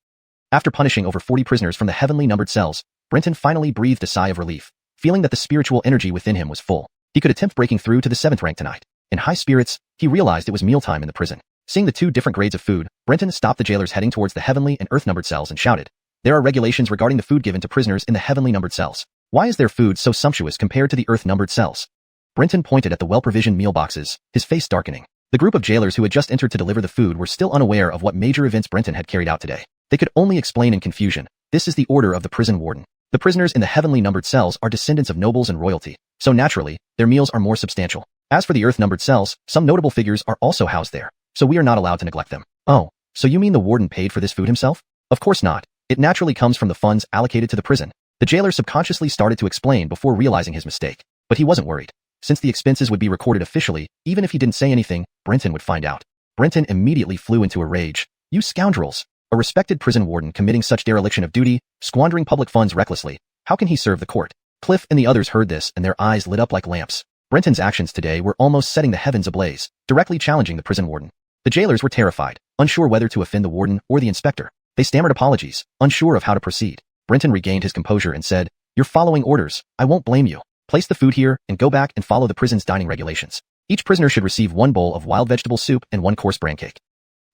After punishing over 40 prisoners from the heavenly numbered cells, Brenton finally breathed a sigh of relief, feeling that the spiritual energy within him was full. He could attempt breaking through to the 7th rank tonight. In high spirits, he realized it was mealtime in the prison. Seeing the 2 different grades of food, Brenton stopped the jailers heading towards the heavenly and earth-numbered cells and shouted, "There are regulations regarding the food given to prisoners in the heavenly numbered cells. Why is their food so sumptuous compared to the earth-numbered cells?" Brenton pointed at the well-provisioned meal boxes, his face darkening. The group of jailers who had just entered to deliver the food were still unaware of what major events Brenton had carried out today. They could only explain in confusion, "This is the order of the prison warden. The prisoners in the heavenly numbered cells are descendants of nobles and royalty, so naturally, their meals are more substantial. As for the earth-numbered cells, some notable figures are also housed there, so we are not allowed to neglect them." "Oh, so you mean the warden paid for this food himself?" "Of course not. It naturally comes from the funds allocated to the prison." The jailer subconsciously started to explain before realizing his mistake, but he wasn't worried. Since the expenses would be recorded officially, even if he didn't say anything, Brenton would find out. Brenton immediately flew into a rage. You scoundrels! A respected prison warden committing such dereliction of duty, squandering public funds recklessly. How can he serve the court? Cliff and the others heard this and their eyes lit up like lamps. Brenton's actions today were almost setting the heavens ablaze, directly challenging the prison warden. The jailers were terrified, unsure whether to offend the warden or the inspector. They stammered apologies, unsure of how to proceed. Brenton regained his composure and said, "You're following orders. I won't blame you. Place the food here and go back and follow the prison's dining regulations. Each prisoner should receive 1 bowl of wild vegetable soup and 1 coarse bran cake."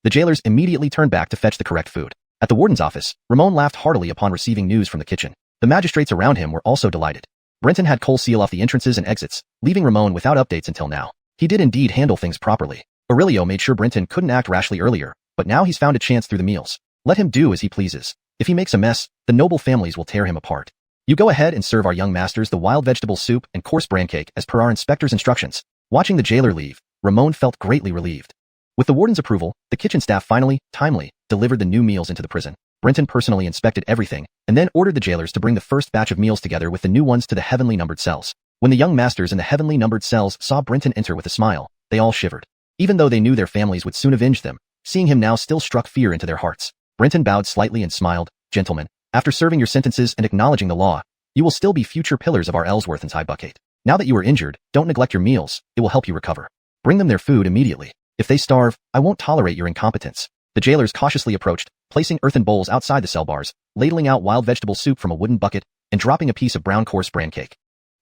The jailers immediately turned back to fetch the correct food. At the warden's office, Ramon laughed heartily upon receiving news from the kitchen. The magistrates around him were also delighted. Brenton had Cole seal off the entrances and exits, leaving Ramon without updates until now. He did indeed handle things properly. Aurelio made sure Brenton couldn't act rashly earlier, but now he's found a chance through the meals. Let him do as he pleases. If he makes a mess, the noble families will tear him apart. You go ahead and serve our young masters the wild vegetable soup and coarse bran cake as per our inspector's instructions. Watching the jailer leave, Ramon felt greatly relieved. With the warden's approval, the kitchen staff finally, timely, delivered the new meals into the prison. Brenton personally inspected everything, and then ordered the jailers to bring the first batch of meals together with the new ones to the heavenly numbered cells. When the young masters in the heavenly numbered cells saw Brenton enter with a smile, they all shivered. Even though they knew their families would soon avenge them, seeing him now still struck fear into their hearts. Brenton bowed slightly and smiled, "Gentlemen, after serving your sentences and acknowledging the law, you will still be future pillars of our Ellsworth and Buckgate. Now that you are injured, don't neglect your meals, it will help you recover. Bring them their food immediately. If they starve, I won't tolerate your incompetence." The jailers cautiously approached, placing earthen bowls outside the cell bars, ladling out wild vegetable soup from a wooden bucket, and dropping a piece of brown coarse bran cake.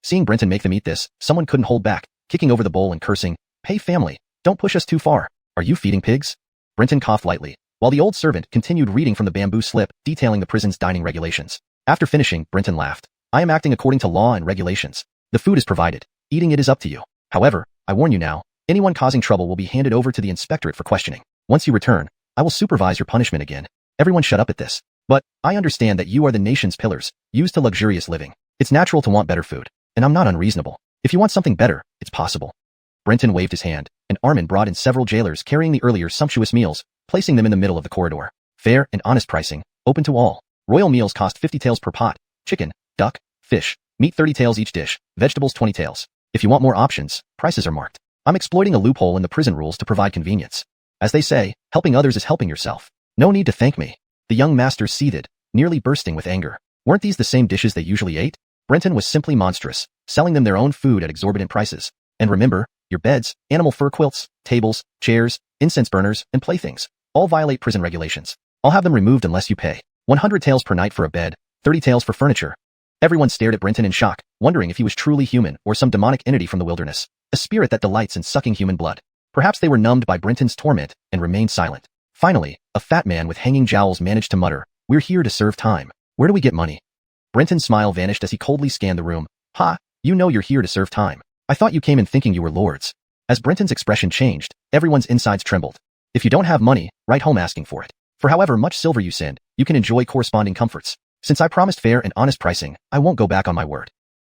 Seeing Brenton make them eat this, someone couldn't hold back, kicking over the bowl and cursing, "Hey family, don't push us too far. Are you feeding pigs?" Brenton coughed lightly, while the old servant continued reading from the bamboo slip detailing the prison's dining regulations. After finishing, Brenton laughed. "I am acting according to law and regulations. The food is provided. Eating it is up to you. However, I warn you now, anyone causing trouble will be handed over to the inspectorate for questioning. Once you return, I will supervise your punishment again." Everyone shut up at this. "But, I understand that you are the nation's pillars, used to luxurious living. It's natural to want better food, and I'm not unreasonable. If you want something better, it's possible." Brenton waved his hand, and Armin brought in several jailers carrying the earlier sumptuous meals, placing them in the middle of the corridor. Fair and honest pricing, open to all. Royal meals cost 50 taels per pot, chicken, duck, fish, meat 30 taels each dish, vegetables 20 taels. If you want more options, prices are marked. I'm exploiting a loophole in the prison rules to provide convenience. As they say, helping others is helping yourself. No need to thank me. The young master seethed, nearly bursting with anger. Weren't these the same dishes they usually ate? Brenton was simply monstrous, selling them their own food at exorbitant prices. And remember, your beds, animal fur quilts, tables, chairs, incense burners, and playthings all violate prison regulations. I'll have them removed unless you pay. 100 taels per night for a bed, 30 taels for furniture. Everyone stared at Brenton in shock, wondering if he was truly human or some demonic entity from the wilderness, a spirit that delights in sucking human blood. Perhaps they were numbed by Brenton's torment and remained silent. Finally, a fat man with hanging jowls managed to mutter, "We're here to serve time. Where do we get money?" Brenton's smile vanished as he coldly scanned the room. "Ha, you know you're here to serve time. I thought you came in thinking you were lords." As Brenton's expression changed, everyone's insides trembled. "If you don't have money, write home asking for it. For however much silver you send, you can enjoy corresponding comforts. Since I promised fair and honest pricing, I won't go back on my word.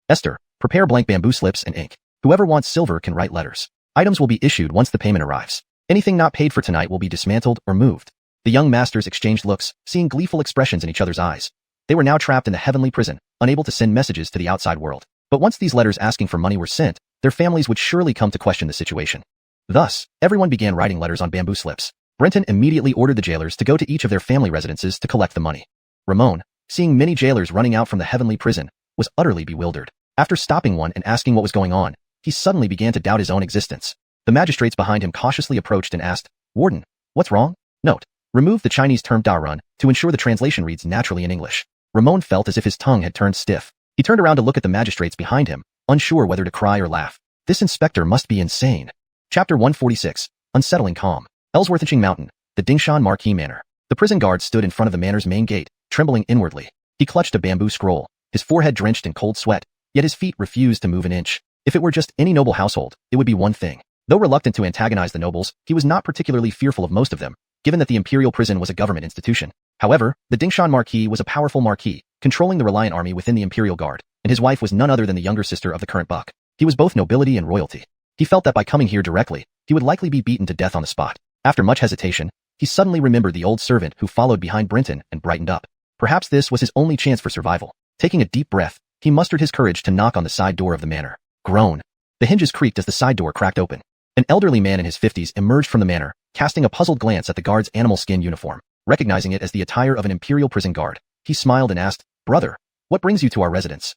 Esther, prepare blank bamboo slips and ink. Whoever wants silver can write letters. Items will be issued once the payment arrives. Anything not paid for tonight will be dismantled or moved." The young masters exchanged looks, seeing gleeful expressions in each other's eyes. They were now trapped in the heavenly prison, unable to send messages to the outside world. But once these letters asking for money were sent, their families would surely come to question the situation. Thus, everyone began writing letters on bamboo slips. Brenton immediately ordered the jailers to go to each of their family residences to collect the money. Ramon, seeing many jailers running out from the heavenly prison, was utterly bewildered. After stopping one and asking what was going on, he suddenly began to doubt his own existence. The magistrates behind him cautiously approached and asked, "Warden, what's wrong?" Note: remove the Chinese term darun to ensure the translation reads naturally in English. Ramon felt as if his tongue had turned stiff. He turned around to look at the magistrates behind him, unsure whether to cry or laugh. This inspector must be insane. Chapter 146, Unsettling Calm. Ellsworthshire Mountain, the Dingshan Marquee Manor. The prison guard stood in front of the manor's main gate, trembling inwardly. He clutched a bamboo scroll, his forehead drenched in cold sweat, yet his feet refused to move an inch. If it were just any noble household, it would be one thing. Though reluctant to antagonize the nobles, he was not particularly fearful of most of them, given that the imperial prison was a government institution. However, the Dingshan Marquis was a powerful marquis, controlling the Reliant army within the imperial guard, and his wife was none other than the younger sister of the current buck. He was both nobility and royalty. He felt that by coming here directly, he would likely be beaten to death on the spot. After much hesitation, he suddenly remembered the old servant who followed behind Brenton and brightened up. Perhaps this was his only chance for survival. Taking a deep breath, he mustered his courage to knock on the side door of the manor. Groan. The hinges creaked as the side door cracked open. An elderly man in his 50s emerged from the manor, casting a puzzled glance at the guard's animal skin uniform. Recognizing it as the attire of an imperial prison guard, he smiled and asked, "Brother, what brings you to our residence?"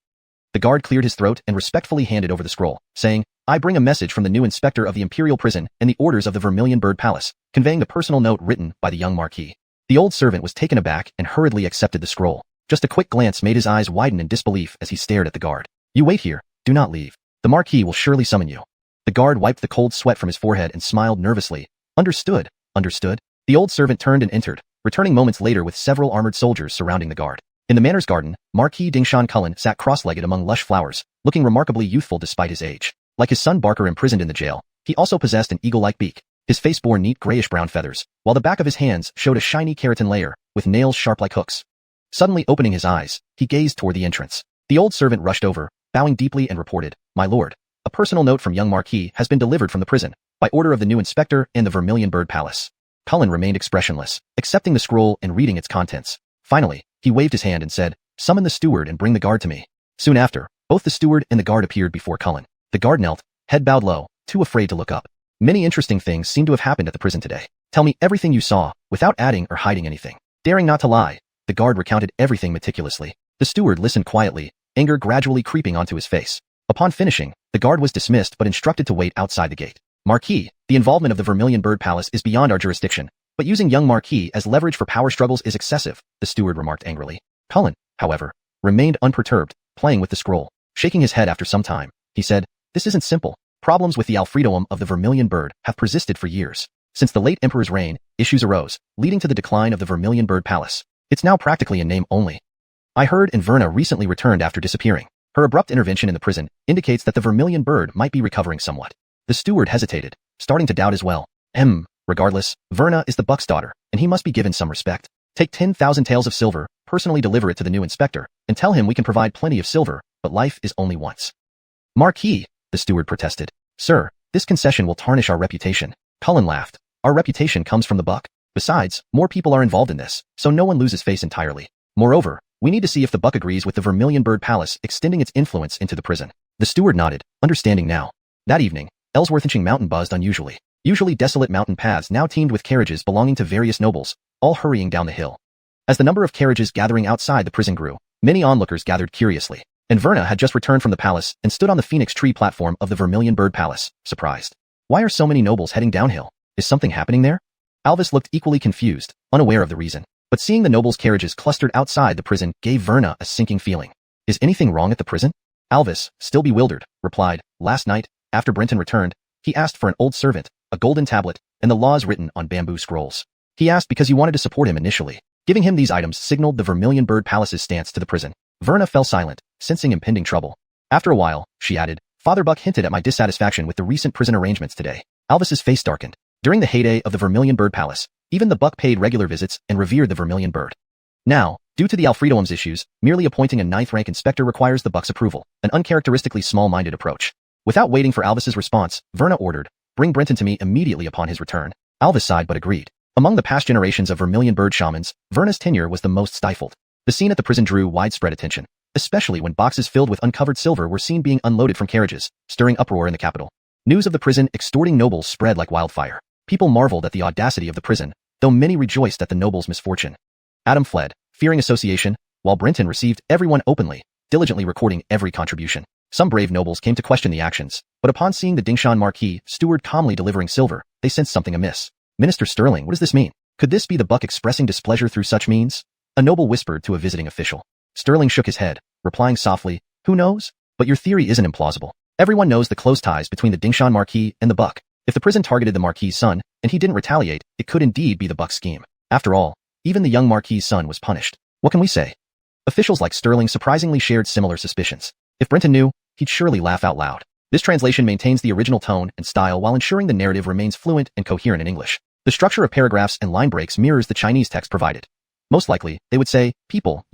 The guard cleared his throat and respectfully handed over the scroll, saying, "I bring a message from the new inspector of the imperial prison and the orders of the Vermilion Bird Palace," conveying the personal note written by the young marquis. The old servant was taken aback and hurriedly accepted the scroll. Just a quick glance made his eyes widen in disbelief as he stared at the guard. "You wait here, do not leave. The marquis will surely summon you." The guard wiped the cold sweat from his forehead and smiled nervously. Understood, understood." The old servant turned and entered, returning moments later with several armored soldiers surrounding the guard. In the manor's garden, Marquis Dingshan Cullen sat cross-legged among lush flowers, looking remarkably youthful despite his age. Like his son Barker imprisoned in the jail, he also possessed an eagle-like beak. His face bore neat grayish-brown feathers, while the back of his hands showed a shiny keratin layer, with nails sharp like hooks. Suddenly opening his eyes, he gazed toward the entrance. The old servant rushed over, bowing deeply and reported, "My lord, a personal note from young Marquis has been delivered from the prison, by order of the new inspector and the Vermilion Bird Palace." Cullen remained expressionless, accepting the scroll and reading its contents. Finally, he waved his hand and said, "Summon the steward and bring the guard to me." Soon after, both the steward and the guard appeared before Cullen. The guard knelt, head bowed low, too afraid to look up. "Many interesting things seem to have happened at the prison today. Tell me everything you saw, without adding or hiding anything." Daring not to lie, the guard recounted everything meticulously. The steward listened quietly, anger gradually creeping onto his face. Upon finishing, the guard was dismissed but instructed to wait outside the gate. "Marquis, the involvement of the Vermilion Bird Palace is beyond our jurisdiction, but using young Marquis as leverage for power struggles is excessive," the steward remarked angrily. Cullen, however, remained unperturbed, playing with the scroll. Shaking his head after some time, he said, "This isn't simple. Problems with the Alfredoum of the Vermilion Bird have persisted for years. Since the late Emperor's reign, issues arose, leading to the decline of the Vermilion Bird Palace. It's now practically in name only. I heard Inverna recently returned after disappearing. Her abrupt intervention in the prison indicates that the Vermilion Bird might be recovering somewhat." The steward hesitated, starting to doubt as well. Regardless, Verna is the Buck's daughter, and he must be given some respect. Take 10,000 taels of silver, personally deliver it to the new inspector, and tell him we can provide plenty of silver, but life is only once." "Marquis," the steward protested. "Sir, this concession will tarnish our reputation." Cullen laughed. "Our reputation comes from the Buck. Besides, more people are involved in this, so no one loses face entirely. Moreover, we need to see if the Buck agrees with the Vermilion Bird Palace extending its influence into the prison." The steward nodded, understanding now. That evening, Ellsworthshire Mountain buzzed unusually. Usually desolate mountain paths now teemed with carriages belonging to various nobles, all hurrying down the hill. As the number of carriages gathering outside the prison grew, many onlookers gathered curiously. And Verna had just returned from the palace and stood on the phoenix tree platform of the Vermilion Bird Palace, surprised. Why are so many nobles heading downhill? Is something happening there? Alvis looked equally confused, unaware of the reason. But seeing the nobles' carriages clustered outside the prison gave Verna a sinking feeling. Is anything wrong at the prison? Alvis, still bewildered, replied, "Last night, after Brenton returned, he asked for an old servant, a golden tablet, and the laws written on bamboo scrolls. He asked because you wanted to support him initially. Giving him these items signaled the Vermilion Bird Palace's stance to the prison." Verna fell silent, sensing impending trouble. After a while, she added, "Father Buck hinted at my dissatisfaction with the recent prison arrangements today." Alvis's face darkened. During the heyday of the Vermilion Bird Palace, even the Buck paid regular visits and revered the Vermilion Bird. Now, due to the Alfredoum's issues, merely appointing a ninth-rank inspector requires the Buck's approval, an uncharacteristically small-minded approach. Without waiting for Alvis's response, Verna ordered, "Bring Brenton to me immediately upon his return." Alvis sighed but agreed. Among the past generations of Vermilion Bird shamans, Verna's tenure was the most stifled. The scene at the prison drew widespread attention, especially when boxes filled with uncovered silver were seen being unloaded from carriages, stirring uproar in the capital. News of the prison extorting nobles spread like wildfire. People marveled at the audacity of the prison, though many rejoiced at the nobles' misfortune. Adam fled, fearing association, while Brenton received everyone openly, diligently recording every contribution. Some brave nobles came to question the actions, but upon seeing the Dingshan Marquis steward calmly delivering silver, they sensed something amiss. "Minister Sterling, what does this mean? Could this be the Buck expressing displeasure through such means?" A noble whispered to a visiting official. Sterling shook his head, replying softly, "Who knows? But your theory isn't implausible. Everyone knows the close ties between the Dingshan Marquis and the Buck. If the prison targeted the Marquis' son, and he didn't retaliate, it could indeed be the Buck's scheme. After all, even the young Marquis' son was punished. What can we say?" Officials like Sterling surprisingly shared similar suspicions. If Brenton knew, he'd surely laugh out loud. This translation maintains the original tone and style while ensuring the narrative remains fluent and coherent in English. The structure of paragraphs and line breaks mirrors the Chinese text provided. Most likely, they would say, "People,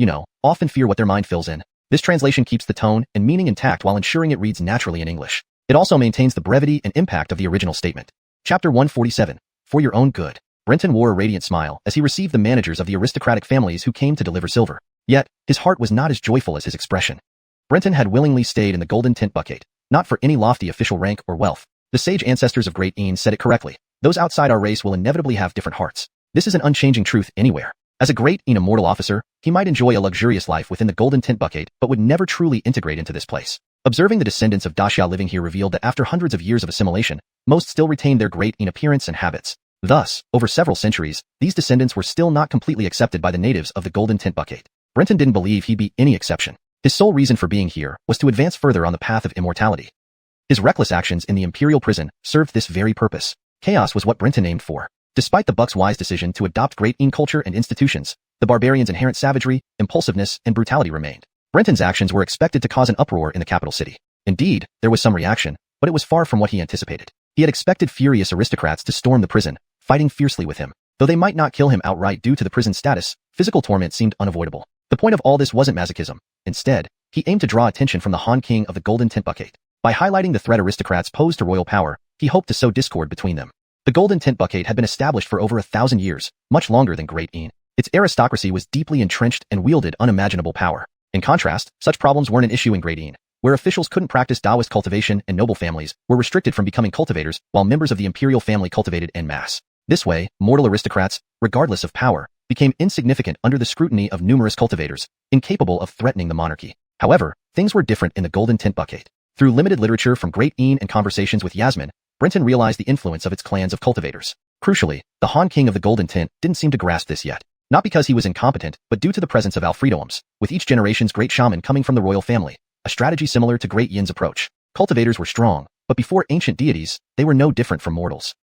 often fear what their mind fills in." This translation keeps the tone and meaning intact while ensuring it reads naturally in English. It also maintains the brevity and impact of the original statement. Chapter 147, For Your Own Good. Brenton wore a radiant smile as he received the managers of the aristocratic families who came to deliver silver. Yet, his heart was not as joyful as his expression. Brenton had willingly stayed in the golden tent bucket, not for any lofty official rank or wealth. The sage ancestors of Great Een said it correctly. Those outside our race will inevitably have different hearts. This is an unchanging truth anywhere. As a Great Een Immortal officer, he might enjoy a luxurious life within the Golden Tint Bucket, but would never truly integrate into this place. Observing the descendants of Daxia living here revealed that after hundreds of years of assimilation, most still retained their Great Een appearance and habits. Thus, over several centuries, these descendants were still not completely accepted by the natives of the Golden Tint Bucket. Brenton didn't believe he'd be any exception. His sole reason for being here was to advance further on the path of immortality. His reckless actions in the Imperial prison served this very purpose. Chaos was what Brenton aimed for. Despite the Buck's wise decision to adopt Great Een culture and institutions, the barbarians' inherent savagery, impulsiveness, and brutality remained. Brenton's actions were expected to cause an uproar in the capital city. Indeed, there was some reaction, but it was far from what he anticipated. He had expected furious aristocrats to storm the prison, fighting fiercely with him. Though they might not kill him outright due to the prison's status, physical torment seemed unavoidable. The point of all this wasn't masochism. Instead, he aimed to draw attention from the Han King of the Golden Tint Bucket. By highlighting the threat aristocrats posed to royal power, he hoped to sow discord between them. The Golden Tint Bucket had been established for over 1,000 years, much longer than Great Een. Its aristocracy was deeply entrenched and wielded unimaginable power. In contrast, such problems weren't an issue in Great Een, where officials couldn't practice Taoist cultivation and noble families were restricted from becoming cultivators, while members of the imperial family cultivated en masse. This way, mortal aristocrats, regardless of power, became insignificant under the scrutiny of numerous cultivators, incapable of threatening the monarchy. However, things were different in the Golden Tint Bucket. Through limited literature from Great Een and conversations with Yasmin, Brenton realized the influence of its clans of cultivators. Crucially, the Han King of the Golden Tint didn't seem to grasp this yet. Not because he was incompetent, but due to the presence of Alfredoums, with each generation's great shaman coming from the royal family, a strategy similar to Great Yin's approach. Cultivators were strong, but before ancient deities, they were no different from mortals.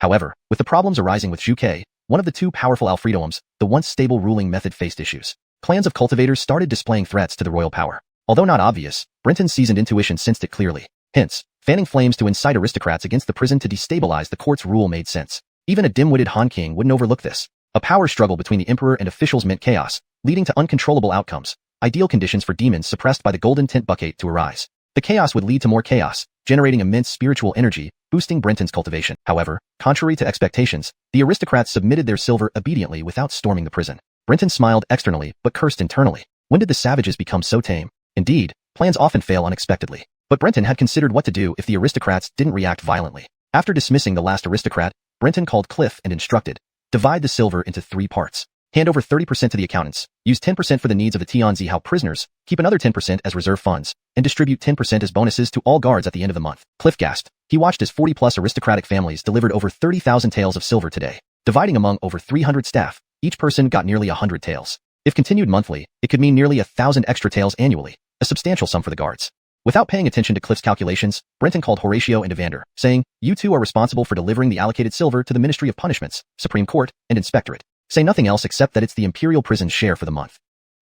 However, with the problems arising with Zhuge, one of the two powerful Alfredoums, the once stable ruling method faced issues. Clans of cultivators started displaying threats to the royal power. Although not obvious, Brenton's seasoned intuition sensed it clearly. Hence, fanning flames to incite aristocrats against the prison to destabilize the court's rule made sense. Even a dim-witted Han King wouldn't overlook this. A power struggle between the emperor and officials meant chaos, leading to uncontrollable outcomes, ideal conditions for demons suppressed by the Golden Tint Bucket to arise. The chaos would lead to more chaos, generating immense spiritual energy, boosting Brenton's cultivation. However, contrary to expectations, the aristocrats submitted their silver obediently without storming the prison. Brenton smiled externally, but cursed internally. When did the savages become so tame? Indeed, plans often fail unexpectedly. But Brenton had considered what to do if the aristocrats didn't react violently. After dismissing the last aristocrat, Brenton called Cliff and instructed, divide the silver into 3 parts. Hand over 30% to the accountants, use 10% for the needs of the Tianzi prisoners, keep another 10% as reserve funds, and distribute 10% as bonuses to all guards at the end of the month. Cliff gasped. He watched as 40-plus aristocratic families delivered over 30,000 taels of silver today. Dividing among over 300 staff, each person got nearly 100 taels. If continued monthly, it could mean nearly 1,000 extra taels annually, a substantial sum for the guards. Without paying attention to Cliff's calculations, Brenton called Horatio and Evander, saying, you two are responsible for delivering the allocated silver to the Ministry of Punishments, Supreme Court, and Inspectorate. Say nothing else except that it's the Imperial prison's share for the month.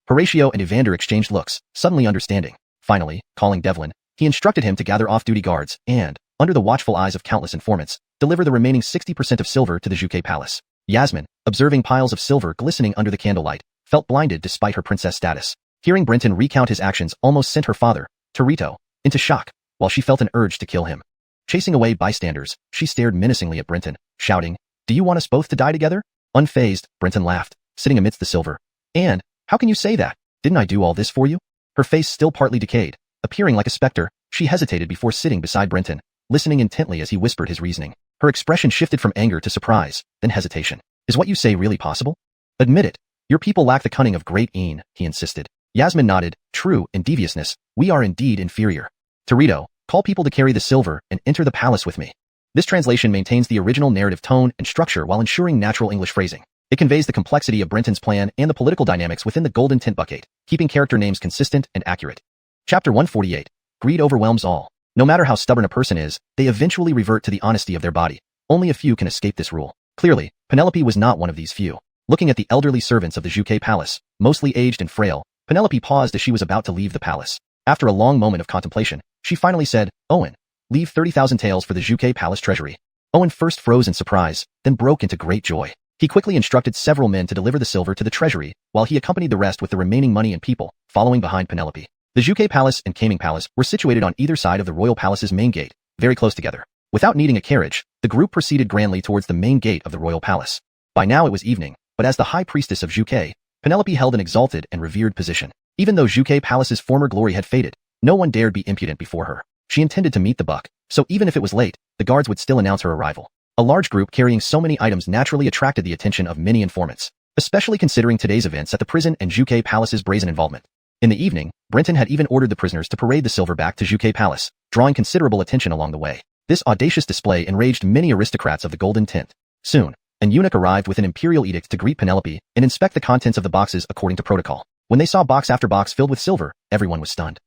Horatio and Evander exchanged looks, suddenly understanding. Finally, calling Devlin, he instructed him to gather off-duty guards and, under the watchful eyes of countless informants, deliver the remaining 60% of silver to the Zhuge Palace. Yasmin, observing piles of silver glistening under the candlelight, felt blinded despite her princess status. Hearing Brenton recount his actions almost sent her father, Torito, into shock, while she felt an urge to kill him. Chasing away bystanders, she stared menacingly at Brenton, shouting, do you want us both to die together? Unfazed, Brenton laughed, sitting amidst the silver. And, how can you say that? Didn't I do all this for you? Her face still partly decayed, appearing like a specter, she hesitated before sitting beside Brenton, listening intently as he whispered his reasoning. Her expression shifted from anger to surprise, then hesitation. Is what you say really possible? Admit it. Your people lack the cunning of Great Een, he insisted. Yasmin nodded. True, in deviousness, we are indeed inferior. Torito, call people to carry the silver and enter the palace with me. This translation maintains the original narrative tone and structure while ensuring natural English phrasing. It conveys the complexity of Brenton's plan and the political dynamics within the Golden Tint Bucket, keeping character names consistent and accurate. Chapter 148. Greed overwhelms all. No matter how stubborn a person is, they eventually revert to the honesty of their body. Only a few can escape this rule. Clearly, Penelope was not one of these few. Looking at the elderly servants of the Zhuge Palace, mostly aged and frail, Penelope paused as she was about to leave the palace. After a long moment of contemplation, she finally said, Owen, leave 30,000 taels for the Zhuge Palace treasury. Owen first froze in surprise, then broke into great joy. He quickly instructed several men to deliver the silver to the treasury, while he accompanied the rest with the remaining money and people, following behind Penelope. The Zhuge Palace and Kaming Palace were situated on either side of the royal palace's main gate, very close together. Without needing a carriage, the group proceeded grandly towards the main gate of the royal palace. By now it was evening, but as the high priestess of Zhuge, Penelope held an exalted and revered position. Even though Zhuge Palace's former glory had faded, no one dared be impudent before her. She intended to meet the buck, so even if it was late, the guards would still announce her arrival. A large group carrying so many items naturally attracted the attention of many informants, especially considering today's events at the prison and Zhuge Palace's brazen involvement. In the evening, Brenton had even ordered the prisoners to parade the silver back to Zhuge Palace, drawing considerable attention along the way. This audacious display enraged many aristocrats of the golden tint. Soon, an eunuch arrived with an imperial edict to greet Penelope and inspect the contents of the boxes according to protocol. When they saw box after box filled with silver, everyone was stunned.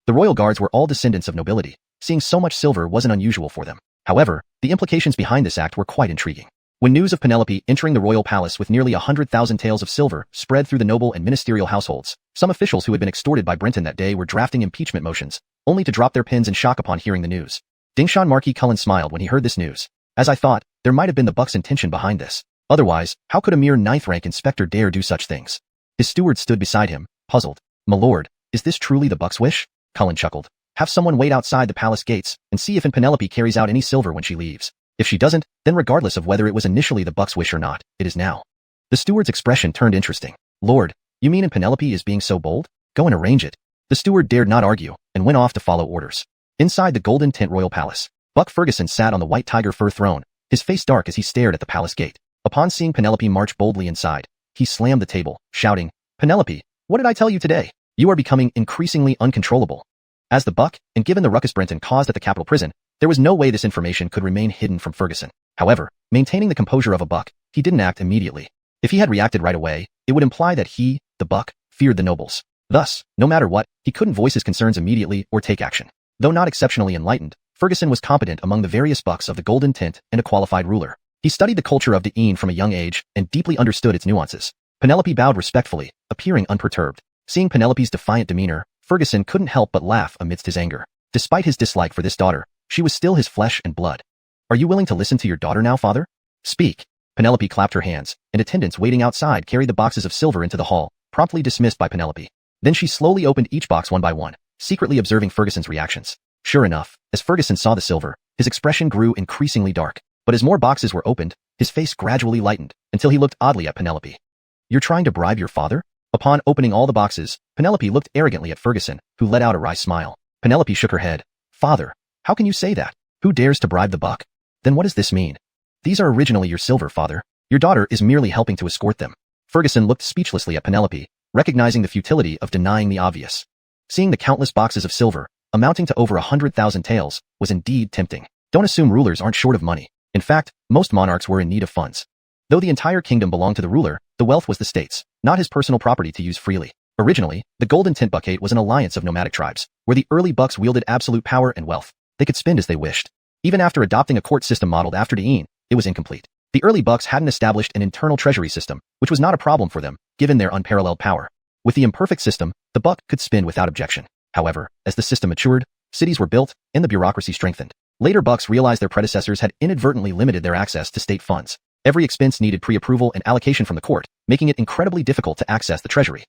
The royal guards were all descendants of nobility. Seeing so much silver wasn't unusual for them. However, the implications behind this act were quite intriguing. When news of Penelope entering the royal palace with nearly 100,000 taels of silver spread through the noble and ministerial households, some officials who had been extorted by Brenton that day were drafting impeachment motions, only to drop their pens in shock upon hearing the news. Dingshan Marquis Cullen smiled when he heard this news. As I thought, there might have been the buck's intention behind this. Otherwise, how could a mere ninth-rank inspector dare do such things? His steward stood beside him, puzzled. My lord, is this truly the buck's wish? Cullen chuckled. Have someone wait outside the palace gates and see if Penelope carries out any silver when she leaves. If she doesn't, then regardless of whether it was initially the buck's wish or not, it is now. The steward's expression turned interesting. Lord, you mean Penelope is being so bold? Go and arrange it. The steward dared not argue and went off to follow orders. Inside the golden tint royal palace, Buck Ferguson sat on the white tiger fur throne, his face dark as he stared at the palace gate. Upon seeing Penelope march boldly inside, he slammed the table, shouting, Penelope, what did I tell you today? You are becoming increasingly uncontrollable. As the buck, and given the ruckus Brenton caused at the capital prison, there was no way this information could remain hidden from Ferguson. However, maintaining the composure of a buck, he didn't act immediately. If he had reacted right away, it would imply that he, the buck, feared the nobles. Thus, no matter what, he couldn't voice his concerns immediately or take action. Though not exceptionally enlightened, Ferguson was competent among the various bucks of the golden tint and a qualified ruler. He studied the culture of De'en from a young age and deeply understood its nuances. Penelope bowed respectfully, appearing unperturbed. Seeing Penelope's defiant demeanor, Ferguson couldn't help but laugh amidst his anger. Despite his dislike for this daughter, she was still his flesh and blood. Are you willing to listen to your daughter now, father? Speak. Penelope clapped her hands, and attendants waiting outside carried the boxes of silver into the hall, promptly dismissed by Penelope. Then she slowly opened each box one by one, secretly observing Ferguson's reactions. Sure enough, as Ferguson saw the silver, his expression grew increasingly dark. But as more boxes were opened, his face gradually lightened, until he looked oddly at Penelope. You're trying to bribe your father? Upon opening all the boxes, Penelope looked arrogantly at Ferguson, who let out a wry smile. Penelope shook her head. Father, how can you say that? Who dares to bribe the buck? Then what does this mean? These are originally your silver, father. Your daughter is merely helping to escort them. Ferguson looked speechlessly at Penelope, recognizing the futility of denying the obvious. Seeing the countless boxes of silver, amounting to over 100,000 taels, was indeed tempting. Don't assume rulers aren't short of money. In fact, most monarchs were in need of funds. Though the entire kingdom belonged to the ruler, the wealth was the state's, not his personal property to use freely. Originally, the Golden Tint Buckade was an alliance of nomadic tribes, where the early bucks wielded absolute power and wealth. They could spend as they wished. Even after adopting a court system modeled after De'en, it was incomplete. The early bucks hadn't established an internal treasury system, which was not a problem for them, given their unparalleled power. With the imperfect system, the buck could spend without objection. However, as the system matured, cities were built, and the bureaucracy strengthened. Later bucks realized their predecessors had inadvertently limited their access to state funds. Every expense needed pre-approval and allocation from the court, making it incredibly difficult to access the treasury.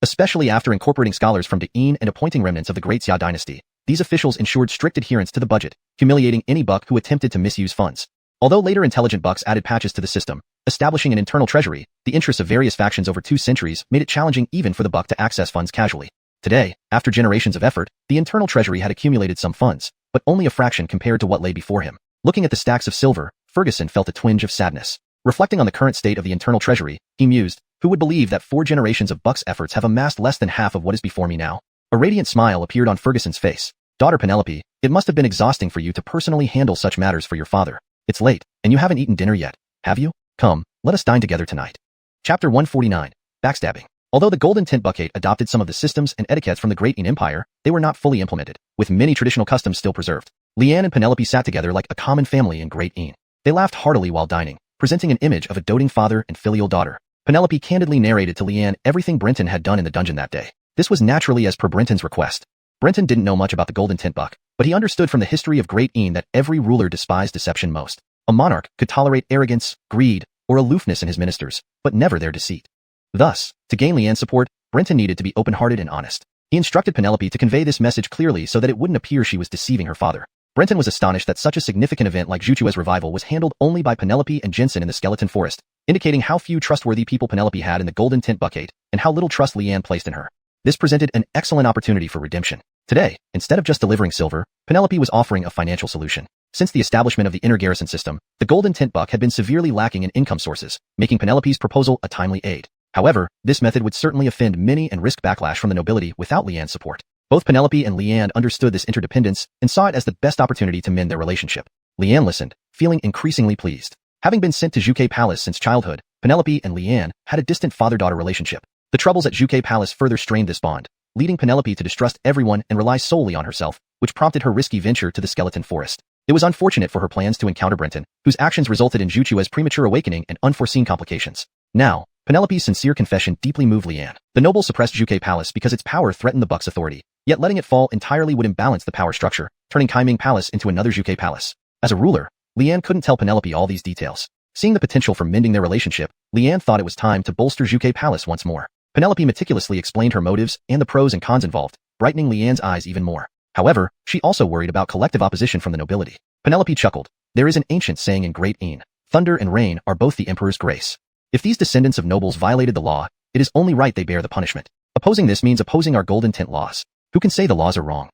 Especially after incorporating scholars from De'en and appointing remnants of the Great Xia dynasty, these officials ensured strict adherence to the budget, humiliating any buck who attempted to misuse funds. Although later intelligent bucks added patches to the system, establishing an internal treasury, the interests of various factions over 2 centuries made it challenging even for the buck to access funds casually. Today, after generations of effort, the internal treasury had accumulated some funds, but only a fraction compared to what lay before him. Looking at the stacks of silver, Ferguson felt a twinge of sadness. Reflecting on the current state of the internal treasury, he mused, who would believe that 4 generations of bucks' efforts have amassed less than half of what is before me now? A radiant smile appeared on Ferguson's face. Daughter Penelope, it must have been exhausting for you to personally handle such matters for your father. It's late, and you haven't eaten dinner yet, have you? Come, let us dine together tonight. Chapter 149. Backstabbing. Although the Golden Tint Buckade adopted some of the systems and etiquettes from the Great Ean Empire, they were not fully implemented, with many traditional customs still preserved. Leanne and Penelope sat together like a common family in Great Ean. They laughed heartily while dining, presenting an image of a doting father and filial daughter. Penelope candidly narrated to Leanne everything Brenton had done in the dungeon that day. This was naturally as per Brenton's request. Brenton didn't know much about the Golden Tint Buck, but he understood from the history of Great Ean that every ruler despised deception most. A monarch could tolerate arrogance, greed, or aloofness in his ministers, but never their deceit. Thus, to gain Leanne's support, Brenton needed to be open-hearted and honest. He instructed Penelope to convey this message clearly so that it wouldn't appear she was deceiving her father. Brenton was astonished that such a significant event like Zhuchua's revival was handled only by Penelope and Jensen in the Skeleton Forest, indicating how few trustworthy people Penelope had in the Golden Tint Buckade, and how little trust Leanne placed in her. This presented an excellent opportunity for redemption. Today, instead of just delivering silver, Penelope was offering a financial solution. Since the establishment of the inner garrison system, the golden tint buck had been severely lacking in income sources, making Penelope's proposal a timely aid. However, this method would certainly offend many and risk backlash from the nobility without Leanne's support. Both Penelope and Leanne understood this interdependence and saw it as the best opportunity to mend their relationship. Leanne listened, feeling increasingly pleased. Having been sent to Xuke Palace since childhood, Penelope and Leanne had a distant father-daughter relationship. The troubles at Xuke Palace further strained this bond, leading Penelope to distrust everyone and rely solely on herself, which prompted her risky venture to the skeleton forest. It was unfortunate for her plans to encounter Brenton, whose actions resulted in Xuchua's premature awakening and unforeseen complications. Now, Penelope's sincere confession deeply moved Leanne. The noble suppressed Xuke Palace because its power threatened the Buck's authority, yet letting it fall entirely would imbalance the power structure, turning Kaiming Palace into another Xuke Palace. As a ruler, Leanne couldn't tell Penelope all these details. Seeing the potential for mending their relationship, Leanne thought it was time to bolster Xuke Palace once more. Penelope meticulously explained her motives and the pros and cons involved, brightening Leanne's eyes even more. However, she also worried about collective opposition from the nobility. Penelope chuckled. There is an ancient saying in Great Ine, thunder and rain are both the emperor's grace. If these descendants of nobles violated the law, it is only right they bear the punishment. Opposing this means opposing our golden tint laws. Who can say the laws are wrong?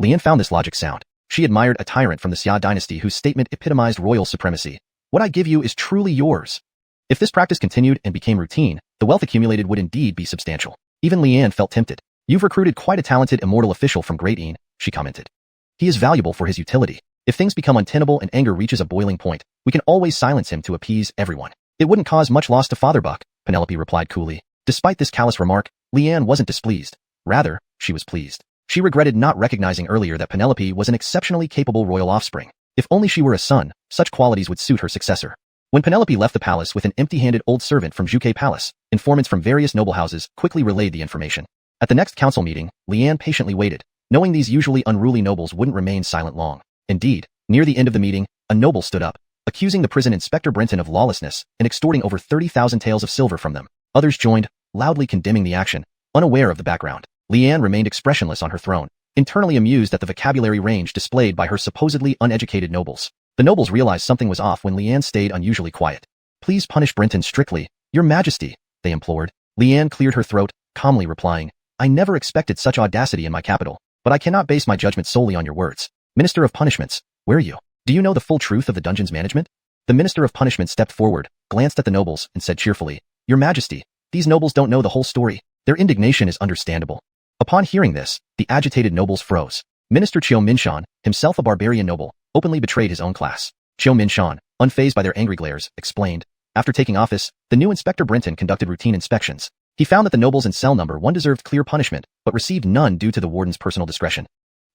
Leanne found this logic sound. She admired a tyrant from the Xia dynasty whose statement epitomized royal supremacy. What I give you is truly yours. If this practice continued and became routine, the wealth accumulated would indeed be substantial. Even Leanne felt tempted. You've recruited quite a talented immortal official from Great Ine, she commented. He is valuable for his utility. If things become untenable and anger reaches a boiling point, we can always silence him to appease everyone. It wouldn't cause much loss to Father Buck, Penelope replied coolly. Despite this callous remark, Leanne wasn't displeased. Rather, she was pleased. She regretted not recognizing earlier that Penelope was an exceptionally capable royal offspring. If only she were a son, such qualities would suit her successor. When Penelope left the palace with an empty-handed old servant from Xuke Palace, informants from various noble houses quickly relayed the information. At the next council meeting, Leanne patiently waited, knowing these usually unruly nobles wouldn't remain silent long. Indeed, near the end of the meeting, a noble stood up, accusing the prison inspector Brenton of lawlessness and extorting over 30,000 taels of silver from them. Others joined, loudly condemning the action, unaware of the background. Leanne remained expressionless on her throne, internally amused at the vocabulary range displayed by her supposedly uneducated nobles. The nobles realized something was off when Leanne stayed unusually quiet. Please punish Brenton strictly, Your Majesty, they implored. Leanne cleared her throat, calmly replying, I never expected such audacity in my capital, but I cannot base my judgment solely on your words. Minister of Punishments, where are you? Do you know the full truth of the dungeon's management? The Minister of Punishment stepped forward, glanced at the nobles, and said cheerfully, Your Majesty, these nobles don't know the whole story. Their indignation is understandable. Upon hearing this, the agitated nobles froze. Minister Qiu Minshan, himself a barbarian noble, openly betrayed his own class. Qiu Minshan, unfazed by their angry glares, explained, After taking office, the new Inspector Brenton conducted routine inspections. He found that the nobles in cell number 1 deserved clear punishment, but received none due to the warden's personal discretion.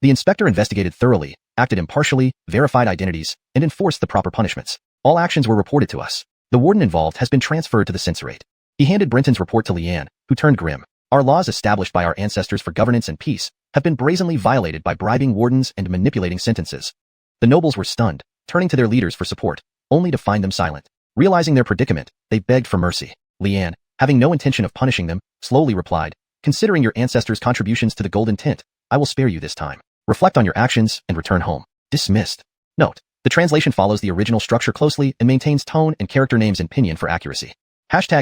The inspector investigated thoroughly, acted impartially, verified identities, and enforced the proper punishments. All actions were reported to us. The warden involved has been transferred to the censorate. He handed Brenton's report to Leanne, who turned grim. Our laws established by our ancestors for governance and peace have been brazenly violated by bribing wardens and manipulating sentences. The nobles were stunned, turning to their leaders for support, only to find them silent. Realizing their predicament, they begged for mercy. Leanne, having no intention of punishing them, slowly replied, Considering your ancestors' contributions to the golden tint, I will spare you this time. Reflect on your actions and return home. Dismissed. Note, the translation follows the original structure closely and maintains tone and character names in pinyin for accuracy. Chapter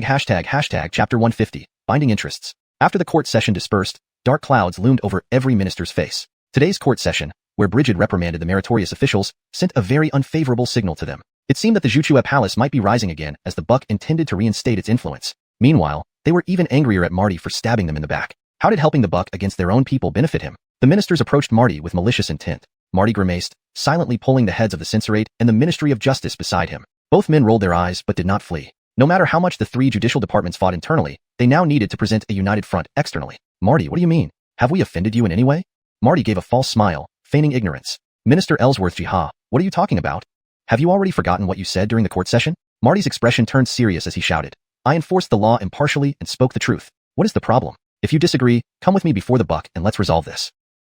150, Binding Interests. After the court session dispersed, dark clouds loomed over every minister's face. Today's court session, where Brigid reprimanded the meritorious officials, sent a very unfavorable signal to them. It seemed that the Xuchua Palace might be rising again as the Buck intended to reinstate its influence. Meanwhile, they were even angrier at Marty for stabbing them in the back. How did helping the Buck against their own people benefit him? The ministers approached Marty with malicious intent. Marty grimaced, silently pulling the heads of the censorate and the Ministry of Justice beside him. Both men rolled their eyes but did not flee. No matter how much the three judicial departments fought internally, they now needed to present a united front externally. Marty, what do you mean? Have we offended you in any way? Marty gave a false smile, feigning ignorance. Minister Ellsworth Jiha, what are you talking about? Have you already forgotten what you said during the court session? Marty's expression turned serious as he shouted. I enforced the law impartially and spoke the truth. What is the problem? If you disagree, come with me before the Buck and let's resolve this.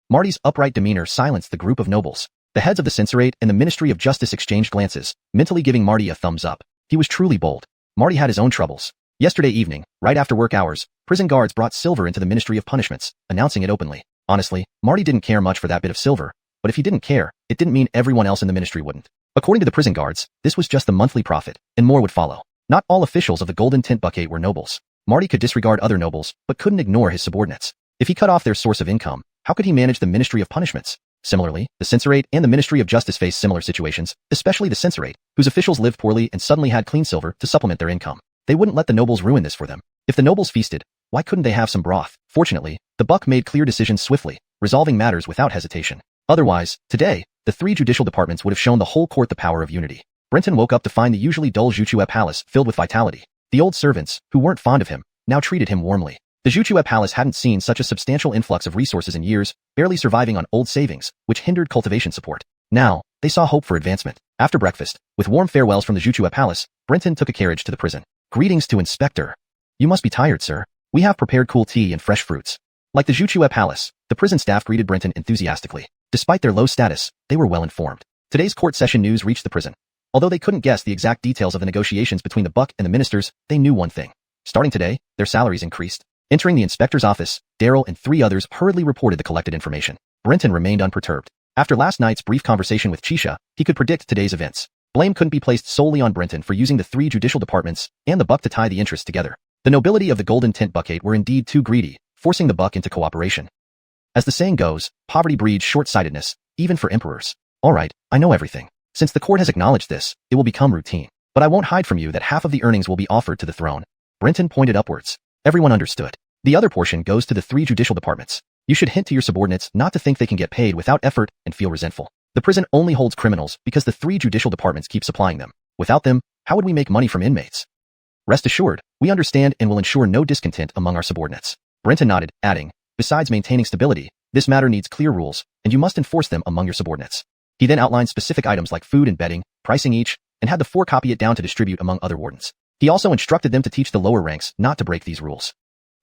Marty's upright demeanor silenced the group of nobles. The heads of the censorate and the Ministry of Justice exchanged glances, mentally giving Marty a thumbs up. He was truly bold. Marty had his own troubles. Yesterday evening, right after work hours, prison guards brought silver into the Ministry of Punishments, announcing it openly. Honestly, Marty didn't care much for that bit of silver, but if he didn't care, it didn't mean everyone else in the ministry wouldn't. According to the prison guards, this was just the monthly profit, and more would follow. Not all officials of the Golden Tint Bucket were nobles. Marty could disregard other nobles, but couldn't ignore his subordinates. If he cut off their source of income, how could he manage the Ministry of Punishments? Similarly, the Censorate and the Ministry of Justice face similar situations, especially the Censorate, whose officials lived poorly and suddenly had clean silver to supplement their income. They wouldn't let the nobles ruin this for them. If the nobles feasted, why couldn't they have some broth? Fortunately, the buck made clear decisions swiftly, resolving matters without hesitation. Otherwise, today, the 3 judicial departments would have shown the whole court the power of unity. Brenton woke up to find the usually dull xuanhuan palace filled with vitality. The old servants, who weren't fond of him, now treated him warmly. The xuanhuan palace hadn't seen such a substantial influx of resources in years, barely surviving on old savings, which hindered cultivation support. Now, they saw hope for advancement. After breakfast, with warm farewells from the xuanhuan palace, Brenton took a carriage to the prison. Greetings to Inspector. You must be tired, sir. We have prepared cool tea and fresh fruits. Like the xuanhuan palace, the prison staff greeted Brenton enthusiastically. Despite their low status, they were well informed. Today's court session news reached the prison. Although they couldn't guess the exact details of the negotiations between the buck and the ministers, they knew one thing. Starting today, their salaries increased. Entering the inspector's office, Daryl and 3 others hurriedly reported the collected information. Brenton remained unperturbed. After last night's brief conversation with Chisha, he could predict today's events. Blame couldn't be placed solely on Brenton for using the 3 judicial departments and the buck to tie the interests together. The nobility of the Golden Tint Buckade were indeed too greedy, forcing the buck into cooperation. As the saying goes, poverty breeds short-sightedness, even for emperors. Alright, I know everything. Since the court has acknowledged this, it will become routine. But I won't hide from you that half of the earnings will be offered to the throne. Brenton pointed upwards. Everyone understood. The other portion goes to the 3 judicial departments. You should hint to your subordinates not to think they can get paid without effort and feel resentful. The prison only holds criminals because the 3 judicial departments keep supplying them. Without them, how would we make money from inmates? Rest assured, we understand and will ensure no discontent among our subordinates. Brenton nodded, adding, besides maintaining stability, this matter needs clear rules, and you must enforce them among your subordinates. He then outlined specific items like food and bedding, pricing each, and had the 4 copy it down to distribute among other wardens. He also instructed them to teach the lower ranks not to break these rules.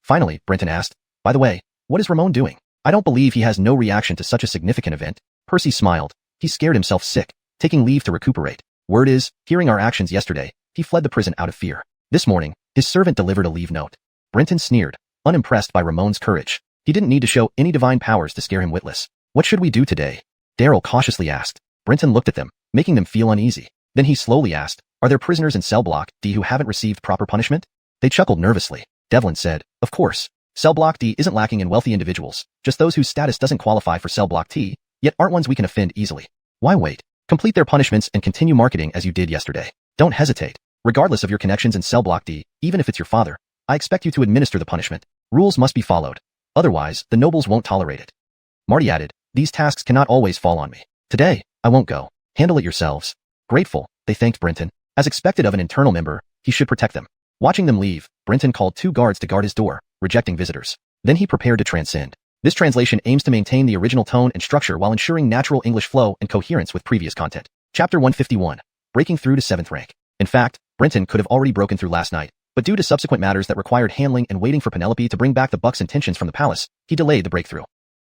Finally, Brenton asked, by the way, what is Ramon doing? I don't believe he has no reaction to such a significant event. Percy smiled. He scared himself sick, taking leave to recuperate. Word is, hearing our actions yesterday, he fled the prison out of fear. This morning, his servant delivered a leave note. Brenton sneered, unimpressed by Ramon's courage. He didn't need to show any divine powers to scare him witless. What should we do today? Daryl cautiously asked. Brenton looked at them, making them feel uneasy. Then he slowly asked, are there prisoners in cell block D who haven't received proper punishment? They chuckled nervously. Devlin said, of course. Cell block D isn't lacking in wealthy individuals, just those whose status doesn't qualify for cell block T, yet aren't ones we can offend easily. Why wait? Complete their punishments and continue marketing as you did yesterday. Don't hesitate. Regardless of your connections in cell block D, even if it's your father, I expect you to administer the punishment. Rules must be followed. Otherwise, the nobles won't tolerate it. Marty added, these tasks cannot always fall on me. Today, I won't go. Handle it yourselves. Grateful, they thanked Brenton. As expected of an internal member, he should protect them. Watching them leave, Brenton called 2 guards to guard his door, rejecting visitors. Then he prepared to transcend. This translation aims to maintain the original tone and structure while ensuring natural English flow and coherence with previous content. Chapter 151. Breaking through to 7th rank. In fact, Brenton could have already broken through last night, but due to subsequent matters that required handling and waiting for Penelope to bring back the buck's intentions from the palace, he delayed the breakthrough.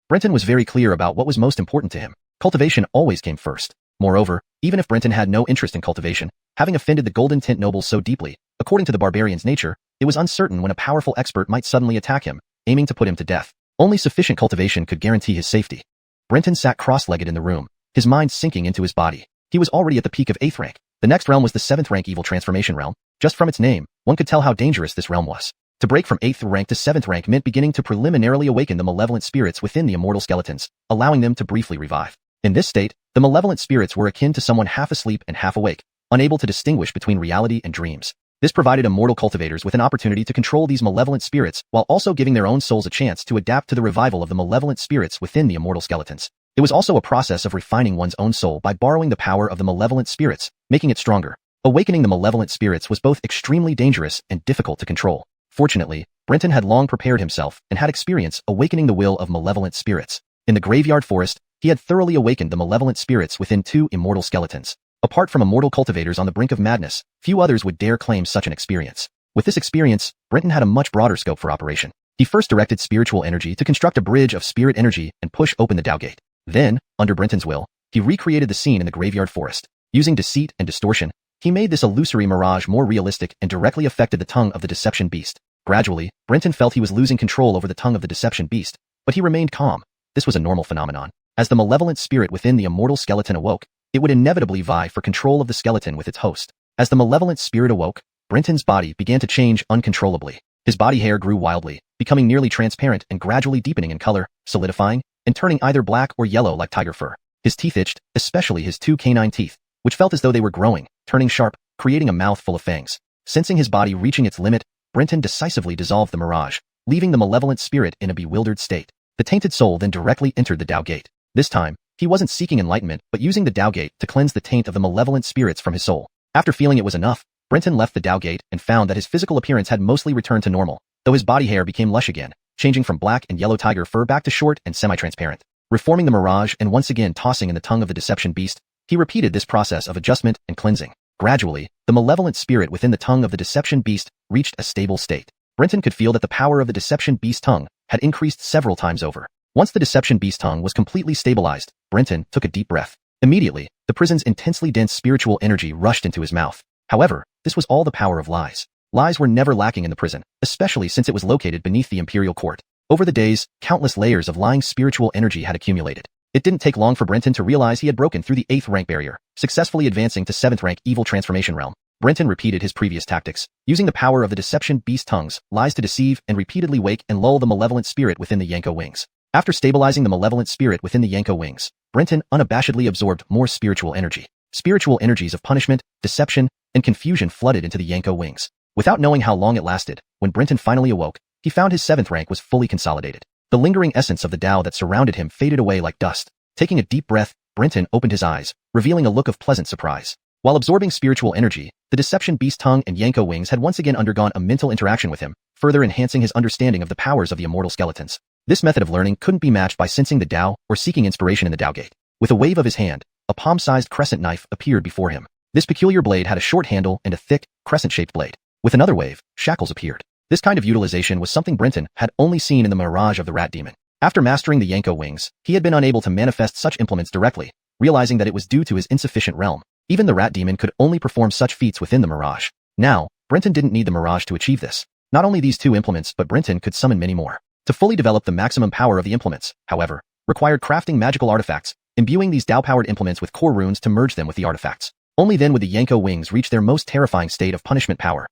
Brenton was very clear about what was most important to him. Cultivation always came first. Moreover, even if Brenton had no interest in cultivation, having offended the Golden Tint nobles so deeply, according to the barbarian's nature, it was uncertain when a powerful expert might suddenly attack him, aiming to put him to death. Only sufficient cultivation could guarantee his safety. Brenton sat cross-legged in the room, his mind sinking into his body. He was already at the peak of 8th rank. The next realm was the 7th rank evil transformation realm. Just from its name, one could tell how dangerous this realm was. To break from 8th rank to 7th rank meant beginning to preliminarily awaken the malevolent spirits within the immortal skeletons, allowing them to briefly revive. In this state, the malevolent spirits were akin to someone half asleep and half awake, unable to distinguish between reality and dreams. This provided immortal cultivators with an opportunity to control these malevolent spirits while also giving their own souls a chance to adapt to the revival of the malevolent spirits within the immortal skeletons. It was also a process of refining one's own soul by borrowing the power of the malevolent spirits, making it stronger. Awakening the malevolent spirits was both extremely dangerous and difficult to control. Fortunately, Brenton had long prepared himself and had experience awakening the will of malevolent spirits. In the graveyard forest, he had thoroughly awakened the malevolent spirits within 2 immortal skeletons. Apart from immortal cultivators on the brink of madness, few others would dare claim such an experience. With this experience, Brenton had a much broader scope for operation. He first directed spiritual energy to construct a bridge of spirit energy and push open the Dao Gate. Then, under Brenton's will, he recreated the scene in the graveyard forest. Using deceit and distortion, he made this illusory mirage more realistic and directly affected the tongue of the deception beast. Gradually, Brenton felt he was losing control over the tongue of the deception beast, but he remained calm. This was a normal phenomenon. As the malevolent spirit within the immortal skeleton awoke, it would inevitably vie for control of the skeleton with its host. As the malevolent spirit awoke, Brenton's body began to change uncontrollably. His body hair grew wildly, becoming nearly transparent and gradually deepening in color, solidifying, and turning either black or yellow like tiger fur. His teeth itched, especially his 2 canine teeth, which felt as though they were growing, turning sharp, creating a mouth full of fangs. Sensing his body reaching its limit, Brenton decisively dissolved the mirage, leaving the malevolent spirit in a bewildered state. The tainted soul then directly entered the Tao Gate. This time, he wasn't seeking enlightenment but using the Tao Gate to cleanse the taint of the malevolent spirits from his soul. After feeling it was enough, Brenton left the Tao Gate and found that his physical appearance had mostly returned to normal, though his body hair became lush again, changing from black and yellow tiger fur back to short and semi-transparent. Reforming the mirage and once again tossing in the tongue of the deception beast, he repeated this process of adjustment and cleansing. Gradually, the malevolent spirit within the tongue of the deception beast reached a stable state. Brenton could feel that the power of the deception beast tongue had increased several times over. Once the deception beast tongue was completely stabilized, Brenton took a deep breath. Immediately, the prison's intensely dense spiritual energy rushed into his mouth. However, this was all the power of lies. Lies were never lacking in the prison, especially since it was located beneath the imperial court. Over the days, countless layers of lying spiritual energy had accumulated. It didn't take long for Brenton to realize he had broken through the 8th rank barrier, successfully advancing to 7th rank evil transformation realm. Brenton repeated his previous tactics, using the power of the deception beast tongues, lies to deceive and repeatedly wake and lull the malevolent spirit within the Yanko wings. After stabilizing the malevolent spirit within the Yanko wings, Brenton unabashedly absorbed more spiritual energy. Spiritual energies of punishment, deception, and confusion flooded into the Yanko wings. Without knowing how long it lasted, when Brenton finally awoke, he found his 7th rank was fully consolidated. The lingering essence of the Tao that surrounded him faded away like dust. Taking a deep breath, Brenton opened his eyes, revealing a look of pleasant surprise. While absorbing spiritual energy, the deception beast tongue and Yanko wings had once again undergone a mental interaction with him, further enhancing his understanding of the powers of the immortal skeletons. This method of learning couldn't be matched by sensing the Tao or seeking inspiration in the Tao Gate. With a wave of his hand, a palm-sized crescent knife appeared before him. This peculiar blade had a short handle and a thick, crescent-shaped blade. With another wave, shackles appeared. This kind of utilization was something Brenton had only seen in the mirage of the rat demon. After mastering the Yanko wings, he had been unable to manifest such implements directly, realizing that it was due to his insufficient realm. Even the rat demon could only perform such feats within the mirage. Now, Brenton didn't need the mirage to achieve this. Not only these 2 implements, but Brenton could summon many more. To fully develop the maximum power of the implements, however, required crafting magical artifacts, imbuing these Tao-powered implements with core runes to merge them with the artifacts. Only then would the Yanko wings reach their most terrifying state of punishment power.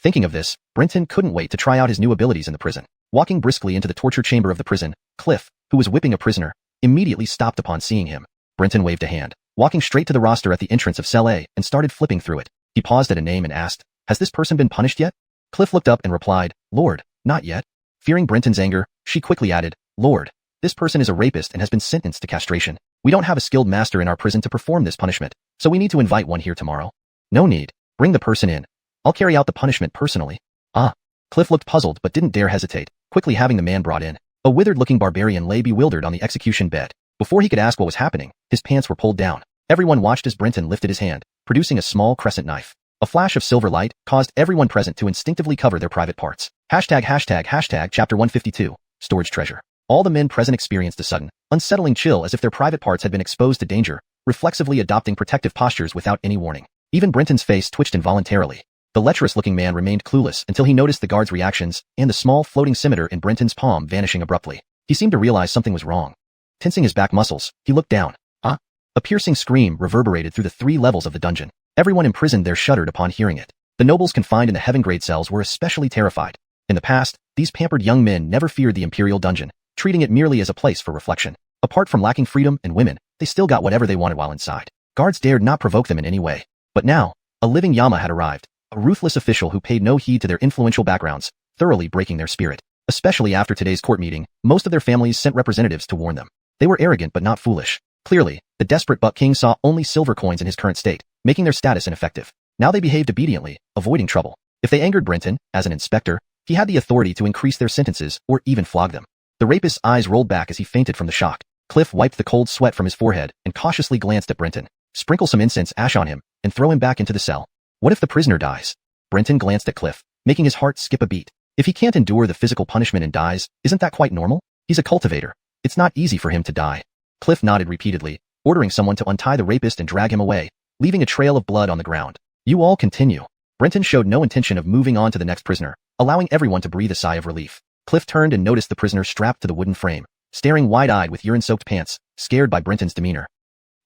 Thinking of this, Brenton couldn't wait to try out his new abilities in the prison. Walking briskly into the torture chamber of the prison, Cliff, who was whipping a prisoner, immediately stopped upon seeing him. Brenton waved a hand, walking straight to the roster at the entrance of Cell A and started flipping through it. He paused at a name and asked, "Has this person been punished yet?" Cliff looked up and replied, "Lord, not yet." Fearing Brenton's anger, she quickly added, "Lord, this person is a rapist and has been sentenced to castration. We don't have a skilled master in our prison to perform this punishment, so we need to invite one here tomorrow." "No need. Bring the person in. I'll carry out the punishment personally." "Ah." Cliff looked puzzled but didn't dare hesitate, quickly having the man brought in. A withered-looking barbarian lay bewildered on the execution bed. Before he could ask what was happening, his pants were pulled down. Everyone watched as Brenton lifted his hand, producing a small crescent knife. A flash of silver light caused everyone present to instinctively cover their private parts. ###Chapter 152, Storage Treasure. All the men present experienced a sudden, unsettling chill as if their private parts had been exposed to danger, reflexively adopting protective postures without any warning. Even Brenton's face twitched involuntarily. The lecherous-looking man remained clueless until he noticed the guard's reactions and the small floating scimitar in Brenton's palm vanishing abruptly. He seemed to realize something was wrong. Tensing his back muscles, he looked down. "Ah!" A piercing scream reverberated through the 3 levels of the dungeon. Everyone imprisoned there shuddered upon hearing it. The nobles confined in the heaven grade cells were especially terrified. In the past, these pampered young men never feared the imperial dungeon, treating it merely as a place for reflection. Apart from lacking freedom and women, they still got whatever they wanted while inside. Guards dared not provoke them in any way. But now, a living Yama had arrived, a ruthless official who paid no heed to their influential backgrounds, thoroughly breaking their spirit. Especially after today's court meeting, most of their families sent representatives to warn them. They were arrogant but not foolish. Clearly, the desperate buck king saw only silver coins in his current state, making their status ineffective. Now they behaved obediently, avoiding trouble. If they angered Brenton, as an inspector, he had the authority to increase their sentences or even flog them. The rapist's eyes rolled back as he fainted from the shock. Cliff wiped the cold sweat from his forehead and cautiously glanced at Brenton. "Sprinkle some incense ash on him and throw him back into the cell." "What if the prisoner dies?" Brenton glanced at Cliff, making his heart skip a beat. If he can't endure the physical punishment and dies, isn't that quite normal? He's a cultivator. It's not easy for him to die. Cliff nodded repeatedly, ordering someone to untie the rapist and drag him away, leaving a trail of blood on the ground. "You all continue." Brenton showed no intention of moving on to the next prisoner, allowing everyone to breathe a sigh of relief. Cliff turned and noticed the prisoner strapped to the wooden frame, staring wide-eyed with urine-soaked pants, scared by Brenton's demeanor.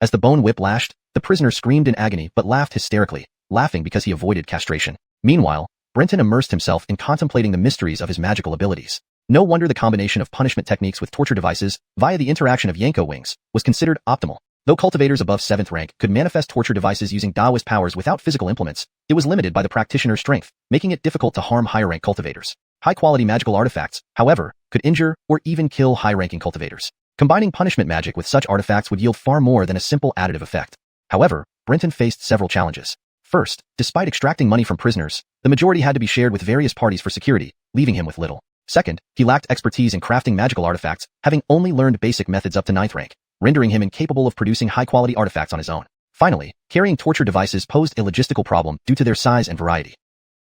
As the bone whip lashed, the prisoner screamed in agony but laughed hysterically, laughing because he avoided castration. Meanwhile, Brenton immersed himself in contemplating the mysteries of his magical abilities. No wonder the combination of punishment techniques with torture devices, via the interaction of Yanko wings, was considered optimal. Though cultivators above 7th rank could manifest torture devices using Taoist powers without physical implements, it was limited by the practitioner's strength, making it difficult to harm higher-rank cultivators. High-quality magical artifacts, however, could injure or even kill high-ranking cultivators. Combining punishment magic with such artifacts would yield far more than a simple additive effect. However, Brenton faced several challenges. First, despite extracting money from prisoners, the majority had to be shared with various parties for security, leaving him with little. Second, he lacked expertise in crafting magical artifacts, having only learned basic methods up to 9th rank, rendering him incapable of producing high-quality artifacts on his own. Finally, carrying torture devices posed a logistical problem due to their size and variety.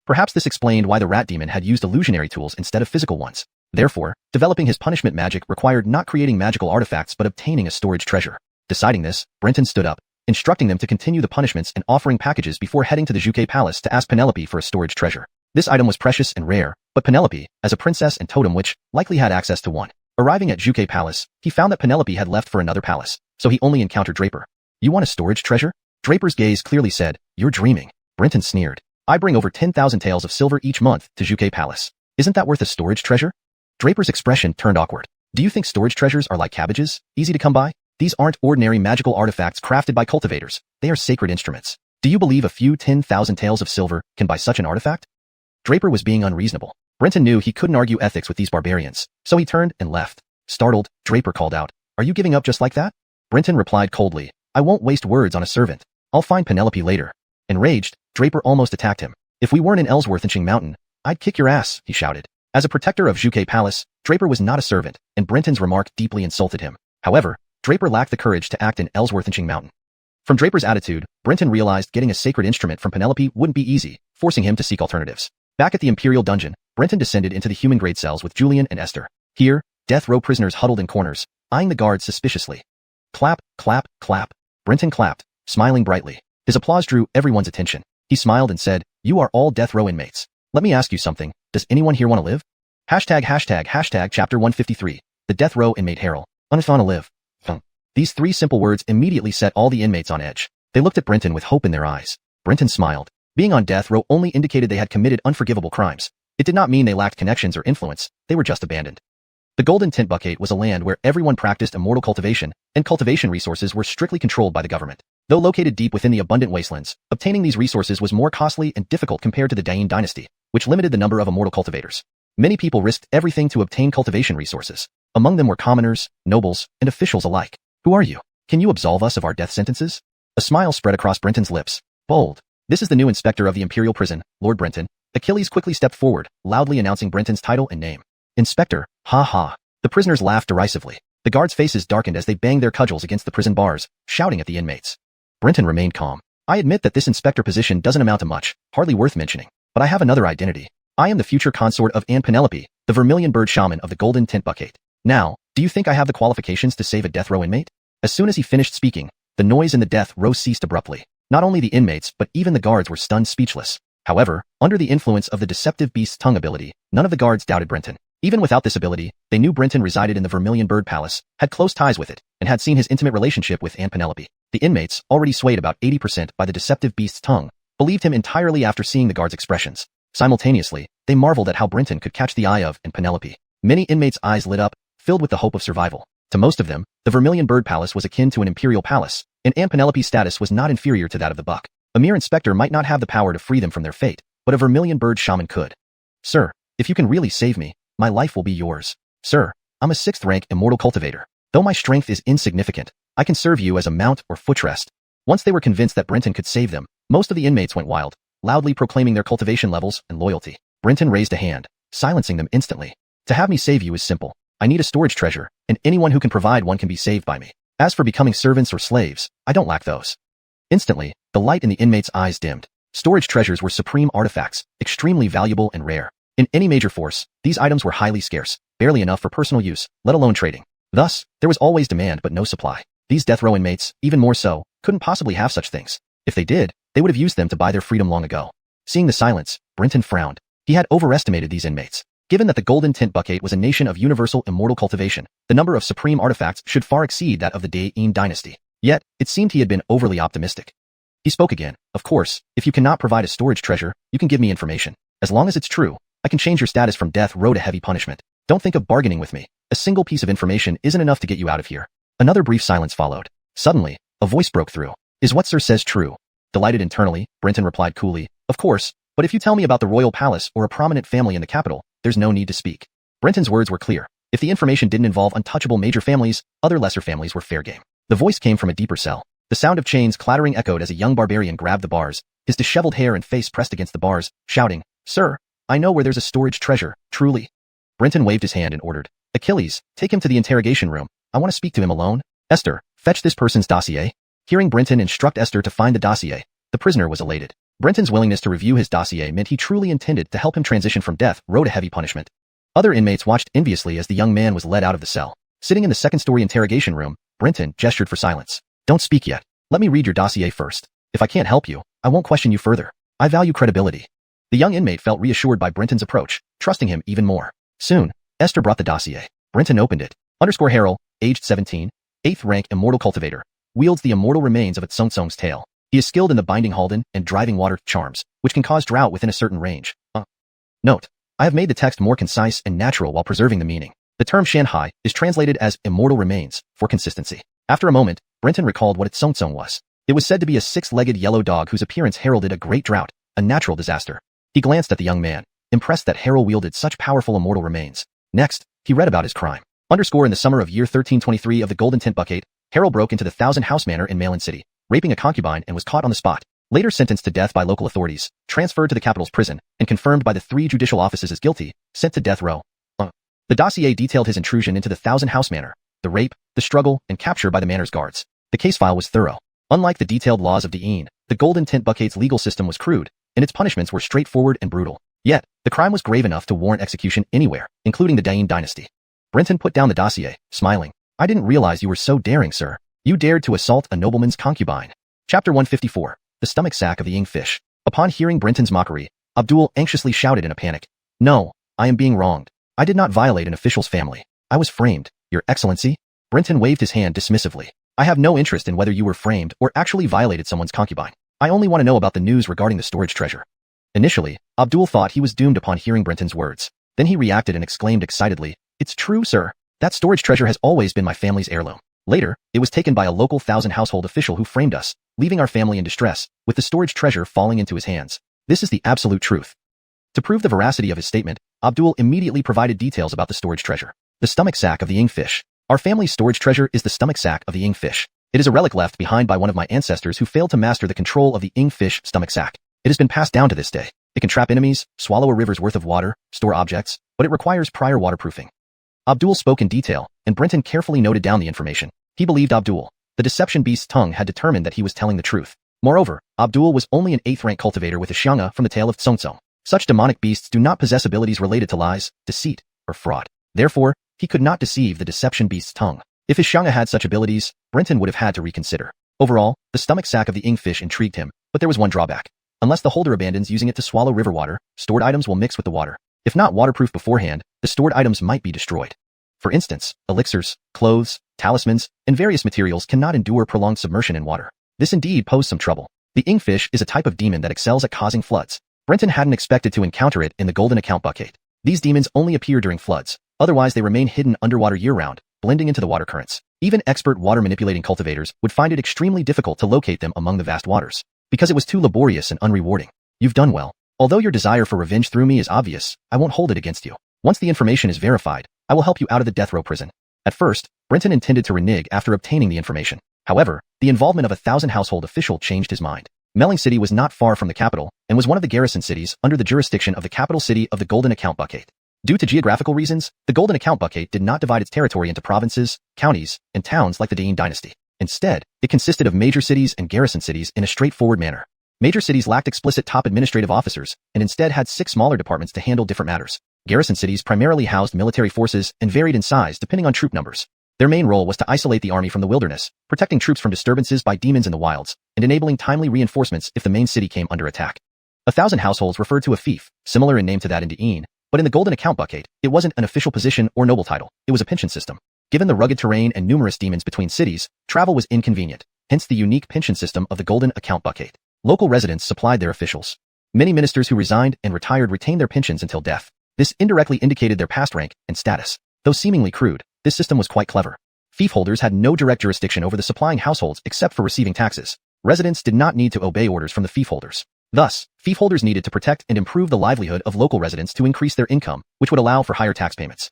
Perhaps this explained why the rat demon had used illusionary tools instead of physical ones. Therefore, developing his punishment magic required not creating magical artifacts but obtaining a storage treasure. Deciding this, Brenton stood up, instructing them to continue the punishments and offering packages before heading to the Xiuxian Palace to ask Penelope for a storage treasure. This item was precious and rare, but Penelope, as a princess and totem witch, likely had access to one. Arriving at Xiuxian Palace, he found that Penelope had left for another palace, so he only encountered Draper. "You want a storage treasure?" Draper's gaze clearly said, "You're dreaming." Brenton sneered. "I bring over 10,000 taels of silver each month to Xiuxian Palace. Isn't that worth a storage treasure?" Draper's expression turned awkward. "Do you think storage treasures are like cabbages, easy to come by? These aren't ordinary magical artifacts crafted by cultivators. They are sacred instruments. Do you believe a few 10,000 taels of silver can buy such an artifact?" Draper was being unreasonable. Brenton knew he couldn't argue ethics with these barbarians, so he turned and left. Startled, Draper called out, "Are you giving up just like that?" Brenton replied coldly, "I won't waste words on a servant. I'll find Penelope later." Enraged, Draper almost attacked him. "If we weren't in Ellsworthshire Mountain, I'd kick your ass," he shouted. As a protector of Xiuxian Palace, Draper was not a servant, and Brenton's remark deeply insulted him. However, Draper lacked the courage to act in Ellsworthshire Mountain. From Draper's attitude, Brenton realized getting a sacred instrument from Penelope wouldn't be easy, forcing him to seek alternatives. Back at the Imperial Dungeon, Brenton descended into the human-grade cells with Julian and Esther. Here, death row prisoners huddled in corners, eyeing the guards suspiciously. Clap, clap, clap. Brenton clapped, smiling brightly. His applause drew everyone's attention. He smiled and said, "You are all death row inmates. Let me ask you something. Does anyone here want to live?" ####Chapter 153. The Death Row Inmate Herald. "Wanna live." These three simple words immediately set all the inmates on edge. They looked at Brenton with hope in their eyes. Brenton smiled. Being on death row only indicated they had committed unforgivable crimes. It did not mean they lacked connections or influence, they were just abandoned. The Golden Tint Bucket was a land where everyone practiced immortal cultivation, and cultivation resources were strictly controlled by the government. Though located deep within the abundant wastelands, obtaining these resources was more costly and difficult compared to the Dain dynasty, which limited the number of immortal cultivators. Many people risked everything to obtain cultivation resources. Among them were commoners, nobles, and officials alike. "Who are you? Can you absolve us of our death sentences?" A smile spread across Brenton's lips. "Bold. This is the new inspector of the Imperial Prison, Lord Brenton." Achilles quickly stepped forward, loudly announcing Brenton's title and name. "Inspector, ha ha." The prisoners laughed derisively. The guards' faces darkened as they banged their cudgels against the prison bars, shouting at the inmates. Brenton remained calm. "I admit that this inspector position doesn't amount to much, hardly worth mentioning, but I have another identity. I am the future consort of Anne Penelope, the vermilion bird shaman of the Golden Tint Bucket. Now, do you think I have the qualifications to save a death row inmate?" As soon as he finished speaking, the noise in the death row ceased abruptly. Not only the inmates but even the guards were stunned speechless. However, under the influence of the deceptive beast's tongue ability, none of the guards doubted Brenton. Even without this ability, they knew Brenton resided in the Vermilion Bird Palace, had close ties with it, and had seen his intimate relationship with Anne Penelope. The inmates, already swayed about 80% by the deceptive beast's tongue, believed him entirely after seeing the guards' expressions. Simultaneously, they marveled at how Brenton could catch the eye of Anne Penelope. Many inmates' eyes lit up, filled with the hope of survival. To most of them, the Vermilion Bird Palace was akin to an imperial palace, and Anne Penelope's status was not inferior to that of the Buck. A mere inspector might not have the power to free them from their fate, but a Vermilion Bird shaman could. "Sir, if you can really save me, my life will be yours. Sir, I'm a 6th rank immortal cultivator. Though my strength is insignificant, I can serve you as a mount or footrest." Once they were convinced that Brenton could save them, most of the inmates went wild, loudly proclaiming their cultivation levels and loyalty. Brenton raised a hand, silencing them instantly. "To have me save you is simple. I need a storage treasure, and anyone who can provide one can be saved by me. As for becoming servants or slaves, I don't lack those." Instantly, the light in the inmates' eyes dimmed. Storage treasures were supreme artifacts, extremely valuable and rare. In any major force, these items were highly scarce, barely enough for personal use, let alone trading. Thus, there was always demand but no supply. These death row inmates, even more so, couldn't possibly have such things. If they did, they would have used them to buy their freedom long ago. Seeing the silence, Brenton frowned. He had overestimated these inmates. Given that the Golden Tint Bucket was a nation of universal immortal cultivation, the number of supreme artifacts should far exceed that of the Dain dynasty. Yet, it seemed he had been overly optimistic. He spoke again. "Of course, if you cannot provide a storage treasure, you can give me information. As long as it's true, I can change your status from death row to heavy punishment. Don't think of bargaining with me. A single piece of information isn't enough to get you out of here. Another brief silence followed. Suddenly, a voice broke through. Is what sir says true? Delighted internally, Brenton replied coolly. Of course, but if you tell me about the royal palace or a prominent family in the capital, there's no need to speak. Brenton's words were clear. If the information didn't involve untouchable major families, other lesser families were fair game. The voice came from a deeper cell. The sound of chains clattering echoed as a young barbarian grabbed the bars, his disheveled hair and face pressed against the bars, shouting, Sir, I know where there's a storage treasure, truly. Brenton waved his hand and ordered, Achilles, take him to the interrogation room. I want to speak to him alone. Esther, fetch this person's dossier. Hearing Brenton instruct Esther to find the dossier, the prisoner was elated. Brenton's willingness to review his dossier meant he truly intended to help him transition from death rode a heavy punishment. Other inmates watched enviously as the young man was led out of the cell. Sitting in the second-story interrogation room, Brenton gestured for silence. Don't speak yet. Let me read your dossier first. If I can't help you, I won't question you further. I value credibility. The young inmate felt reassured by Brenton's approach, trusting him even more. Soon, Esther brought the dossier. Brenton opened it. Harold, aged 17, 8th rank immortal cultivator, wields the immortal remains of a xiuxian's tail. He is skilled in the binding Halden and driving water charms, which can cause drought within a certain range. Note, I have made the text more concise and natural while preserving the meaning. The term Shanhai is translated as immortal remains for consistency. After a moment, Brenton recalled what its xiuxian was. It was said to be a six-legged yellow dog whose appearance heralded a great drought, a natural disaster. He glanced at the young man, impressed that Harold wielded such powerful immortal remains. Next, he read about his crime. In the summer of year 1323 of the Golden Tent Buckade, Harold broke into the Thousand House Manor in Malevolent City, raping a concubine and was caught on the spot. Later sentenced to death by local authorities, transferred to the capital's prison, and confirmed by the 3 judicial offices as guilty, sent to death row. The dossier detailed his intrusion into the Thousand House Manor, the rape, the struggle, and capture by the manor's guards. The case file was thorough. Unlike the detailed laws of Diin, the Golden Tent Buckade's legal system was crude, and its punishments were straightforward and brutal. Yet, the crime was grave enough to warrant execution anywhere, including the Diin dynasty. Brenton put down the dossier, smiling. I didn't realize you were so daring, sir. You dared to assault a nobleman's concubine. Chapter 154. The Stomach Sack of the Fish. Upon hearing Brenton's mockery, Abdul anxiously shouted in a panic. No, I am being wronged. I did not violate an official's family. I was framed, Your Excellency. Brenton waved his hand dismissively. I have no interest in whether you were framed or actually violated someone's concubine. I only want to know about the news regarding the storage treasure. Initially, Abdul thought he was doomed upon hearing Brenton's words. Then he reacted and exclaimed excitedly, It's true, sir. That storage treasure has always been my family's heirloom. Later, it was taken by a local Thousand Household official who framed us, leaving our family in distress, with the storage treasure falling into his hands. This is the absolute truth. To prove the veracity of his statement, Abdul immediately provided details about the storage treasure. The stomach sack of the fish. Our family's storage treasure is the stomach sack of the fish. It is a relic left behind by one of my ancestors who failed to master the control of the fish stomach sack. It has been passed down to this day. It can trap enemies, swallow a river's worth of water, store objects, but it requires prior waterproofing. Abdul spoke in detail, and Brenton carefully noted down the information. He believed Abdul. The deception beast's tongue had determined that he was telling the truth. Moreover, Abdul was only an 8th rank cultivator with a xianga from the tail of xiuxian. Such demonic beasts do not possess abilities related to lies, deceit, or fraud. Therefore, he could not deceive the deception beast's tongue. If his xianga had such abilities, Brenton would have had to reconsider. Overall, the stomach sack of the fish intrigued him, but there was one drawback. Unless the holder abandons using it to swallow river water, stored items will mix with the water. If not waterproof beforehand, the stored items might be destroyed. For instance, elixirs, clothes, talismans, and various materials cannot endure prolonged submersion in water. This indeed posed some trouble. The fish is a type of demon that excels at causing floods. Brenton hadn't expected to encounter it in the Golden Account Buckade. These demons only appear during floods, otherwise they remain hidden underwater year-round, blending into the water currents. Even expert water-manipulating cultivators would find it extremely difficult to locate them among the vast waters, because it was too laborious and unrewarding. You've done well. Although your desire for revenge through me is obvious, I won't hold it against you. Once the information is verified, I will help you out of the death row prison. At first, Brenton intended to renege after obtaining the information. However, the involvement of a Thousand Household official changed his mind. Malevolent City was not far from the capital, and was one of the garrison cities under the jurisdiction of the capital city of the Golden Account Buckade. Due to geographical reasons, the Golden Account Buckade did not divide its territory into provinces, counties, and towns like the Diin dynasty. Instead, it consisted of major cities and garrison cities in a straightforward manner. Major cities lacked explicit top administrative officers, and instead had 6 smaller departments to handle different matters. Garrison cities primarily housed military forces and varied in size depending on troop numbers. Their main role was to isolate the army from the wilderness, protecting troops from disturbances by demons in the wilds, and enabling timely reinforcements if the main city came under attack. A Thousand Households referred to a fief, similar in name to that in Diin, but in the Golden Account Buckade, it wasn't an official position or noble title, it was a pension system. Given the rugged terrain and numerous demons between cities, travel was inconvenient, hence the unique pension system of the Golden Account Buckade. Local residents supplied their officials. Many ministers who resigned and retained their pensions until death. This indirectly indicated their past rank and status. Though seemingly crude, this system was quite clever. Fief holders had no direct jurisdiction over the supplying households except for receiving taxes. Residents did not need to obey orders from the fief holders. Thus, fief holders needed to protect and improve the livelihood of local residents to increase their income, which would allow for higher tax payments.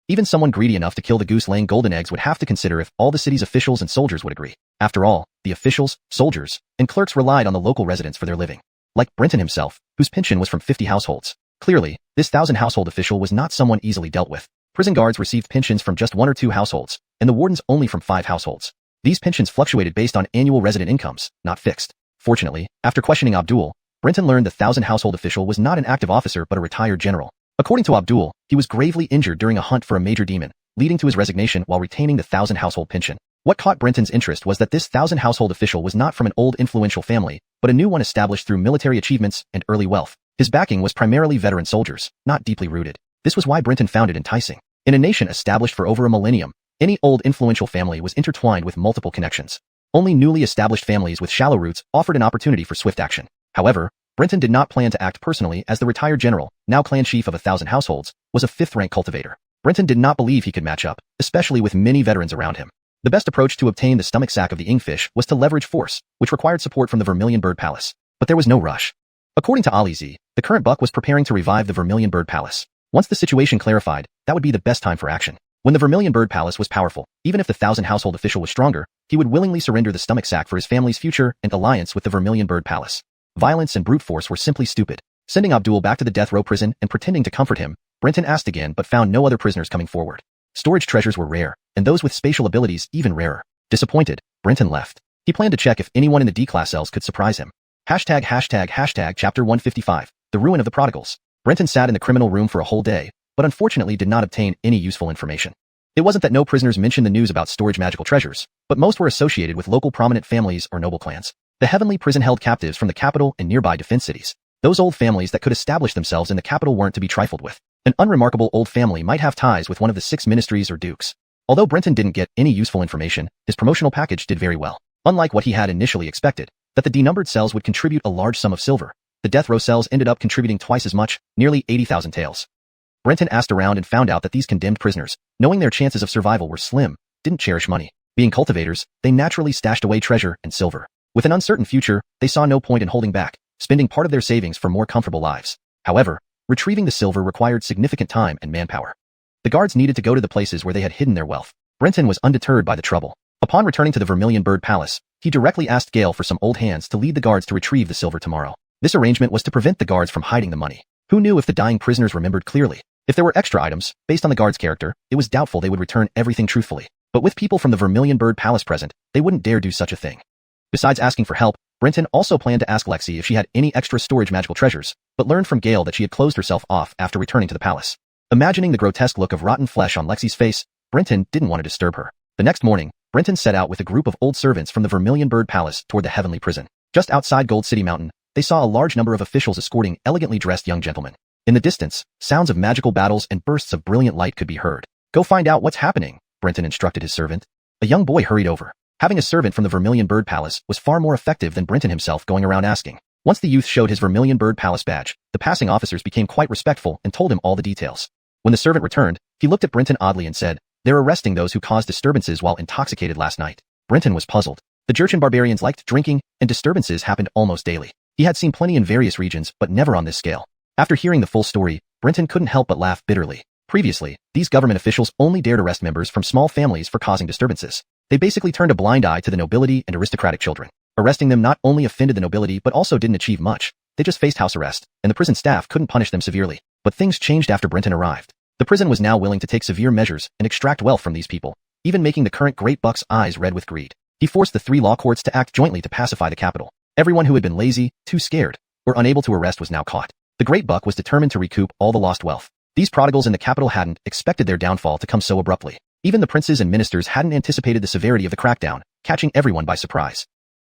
Even someone greedy enough to kill the goose laying golden eggs would have to consider if all the city's officials and soldiers would agree. After all, the officials, soldiers, and clerks relied on the local residents for their living. Like Brenton himself, whose pension was from 50 households. Clearly, this 1,000-household official was not someone easily dealt with. Prison guards received pensions from just 1 or 2 households, and the wardens only from 5 households. These pensions fluctuated based on annual resident incomes, not fixed. Fortunately, after questioning Abdul, Brenton learned the 1,000-household official was not an active officer but a retired general. According to Abdul, he was gravely injured during a hunt for a major demon, leading to his resignation while retaining the 1,000-household pension. What caught Brenton's interest was that this 1,000-household official was not from an old influential family, but a new one established through military achievements and early wealth. His backing was primarily veteran soldiers, not deeply rooted. This was why Brenton found it enticing. In a nation established for over a millennium, any old influential family was intertwined with multiple connections. Only newly established families with shallow roots offered an opportunity for swift action. However, Brenton did not plan to act personally as the retired general, now clan chief of 1,000 households, was a 5th-rank cultivator. Brenton did not believe he could match up, especially with many veterans around him. The best approach to obtain the stomach sack of the Ingfish was to leverage force, which required support from the Vermilion Bird Palace. But there was no rush. According to Ali Z, the current buck was preparing to revive the Vermilion Bird Palace. Once the situation clarified, that would be the best time for action. When the Vermilion Bird Palace was powerful, even if the 1,000-household official was stronger, he would willingly surrender the stomach sack for his family's future and alliance with the Vermilion Bird Palace. Violence and brute force were simply stupid. Sending Abdul back to the death row prison and pretending to comfort him, Brenton asked again but found no other prisoners coming forward. Storage treasures were rare, and those with spatial abilities even rarer. Disappointed, Brenton left. He planned to check if anyone in the D-class cells could surprise him. Chapter 155, The Ruin of the Prodigals. Brenton sat in the criminal room for a whole day, but unfortunately did not obtain any useful information. It wasn't that no prisoners mentioned the news about storage magical treasures, but most were associated with local prominent families or noble clans. The heavenly prison held captives from the capital and nearby defense cities. Those old families that could establish themselves in the capital weren't to be trifled with. An unremarkable old family might have ties with one of the 6 ministries or dukes. Although Brenton didn't get any useful information, his promotional package did very well. Unlike what he had initially expected, that the denumbered cells would contribute a large sum of silver, the death row cells ended up contributing twice as much, nearly 80,000 taels. Brenton asked around and found out that these condemned prisoners, knowing their chances of survival were slim, didn't cherish money. Being cultivators, they naturally stashed away treasure and silver. With an uncertain future, they saw no point in holding back, spending part of their savings for more comfortable lives. However, retrieving the silver required significant time and manpower. The guards needed to go to the places where they had hidden their wealth. Brenton was undeterred by the trouble. Upon returning to the Vermilion Bird Palace, he directly asked Gale for some old hands to lead the guards to retrieve the silver tomorrow. This arrangement was to prevent the guards from hiding the money. Who knew if the dying prisoners remembered clearly? If there were extra items, based on the guard's character, it was doubtful they would return everything truthfully. But with people from the Vermilion Bird Palace present, they wouldn't dare do such a thing. Besides asking for help, Brenton also planned to ask Lexi if she had any extra storage magical treasures, but learned from Gale that she had closed herself off after returning to the palace. Imagining the grotesque look of rotten flesh on Lexi's face, Brenton didn't want to disturb her. The next morning, Brenton set out with a group of old servants from the Vermilion Bird Palace toward the heavenly prison. Just outside Gold City Mountain, they saw a large number of officials escorting elegantly dressed young gentlemen. In the distance, sounds of magical battles and bursts of brilliant light could be heard. Go find out what's happening, Brenton instructed his servant. A young boy hurried over. Having a servant from the Vermilion Bird Palace was far more effective than Brenton himself going around asking. Once the youth showed his Vermilion Bird Palace badge, the passing officers became quite respectful and told him all the details. When the servant returned, he looked at Brenton oddly and said, "They're arresting those who caused disturbances while intoxicated last night." Brenton was puzzled. The Jurchen barbarians liked drinking, and disturbances happened almost daily. He had seen plenty in various regions, but never on this scale. After hearing the full story, Brenton couldn't help but laugh bitterly. Previously, these government officials only dared arrest members from small families for causing disturbances. They basically turned a blind eye to the nobility and aristocratic children. Arresting them not only offended the nobility but also didn't achieve much. They just faced house arrest, and the prison staff couldn't punish them severely. But things changed after Brenton arrived. The prison was now willing to take severe measures and extract wealth from these people, even making the current Great Buck's eyes red with greed. He forced the 3 law courts to act jointly to pacify the capital. Everyone who had been lazy, too scared, or unable to arrest was now caught. The Great Buck was determined to recoup all the lost wealth. These prodigals in the capital hadn't expected their downfall to come so abruptly. Even the princes and ministers hadn't anticipated the severity of the crackdown, catching everyone by surprise.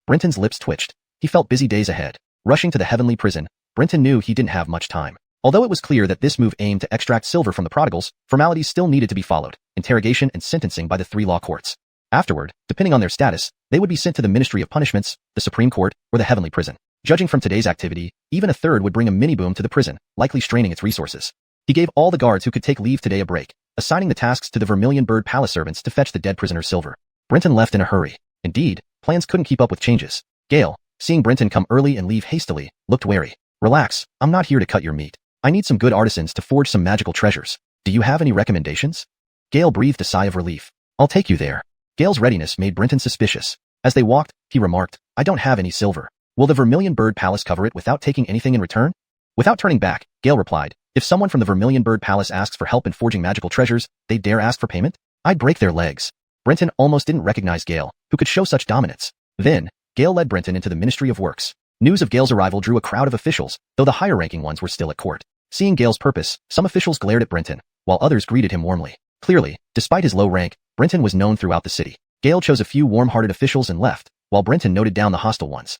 Brenton's lips twitched. He felt busy days ahead. Rushing to the heavenly prison, Brenton knew he didn't have much time. Although it was clear that this move aimed to extract silver from the prodigals, formalities still needed to be followed, interrogation and sentencing by the 3 law courts. Afterward, depending on their status, they would be sent to the Ministry of Punishments, the Supreme Court, or the heavenly prison. Judging from today's activity, even a third would bring a mini-boom to the prison, likely straining its resources. He gave all the guards who could take leave today a break, assigning the tasks to the Vermilion Bird Palace servants to fetch the dead prisoner's silver. Brenton left in a hurry. Indeed, plans couldn't keep up with changes. Gale, seeing Brenton come early and leave hastily, looked wary. Relax, I'm not here to cut your meat. I need some good artisans to forge some magical treasures. Do you have any recommendations? Gale breathed a sigh of relief. I'll take you there. Gale's readiness made Brenton suspicious. As they walked, he remarked, I don't have any silver. Will the Vermilion Bird Palace cover it without taking anything in return? Without turning back, Gale replied, if someone from the Vermilion Bird Palace asks for help in forging magical treasures, they dare ask for payment? I'd break their legs. Brenton almost didn't recognize Gale, who could show such dominance. Then, Gale led Brenton into the Ministry of Works. News of Gale's arrival drew a crowd of officials, though the higher-ranking ones were still at court. Seeing Gale's purpose, some officials glared at Brenton, while others greeted him warmly. Clearly, despite his low rank, Brenton was known throughout the city. Gale chose a few warm-hearted officials and left, while Brenton noted down the hostile ones.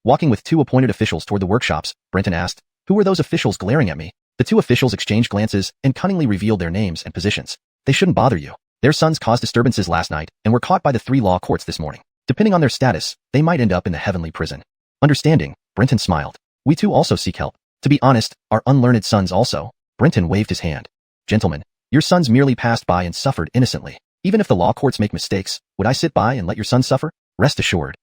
Walking with two appointed officials toward the workshops, Brenton asked, who were those officials glaring at me? The two officials exchanged glances and cunningly revealed their names and positions. They shouldn't bother you. Their sons caused disturbances last night and were caught by the 3 law courts this morning. Depending on their status, they might end up in the heavenly prison. Understanding, Brenton smiled. We too also seek help. To be honest, our unlearned sons also. Brenton waved his hand. Gentlemen, your sons merely passed by and suffered innocently. Even if the law courts make mistakes, would I sit by and let your sons suffer? Rest assured.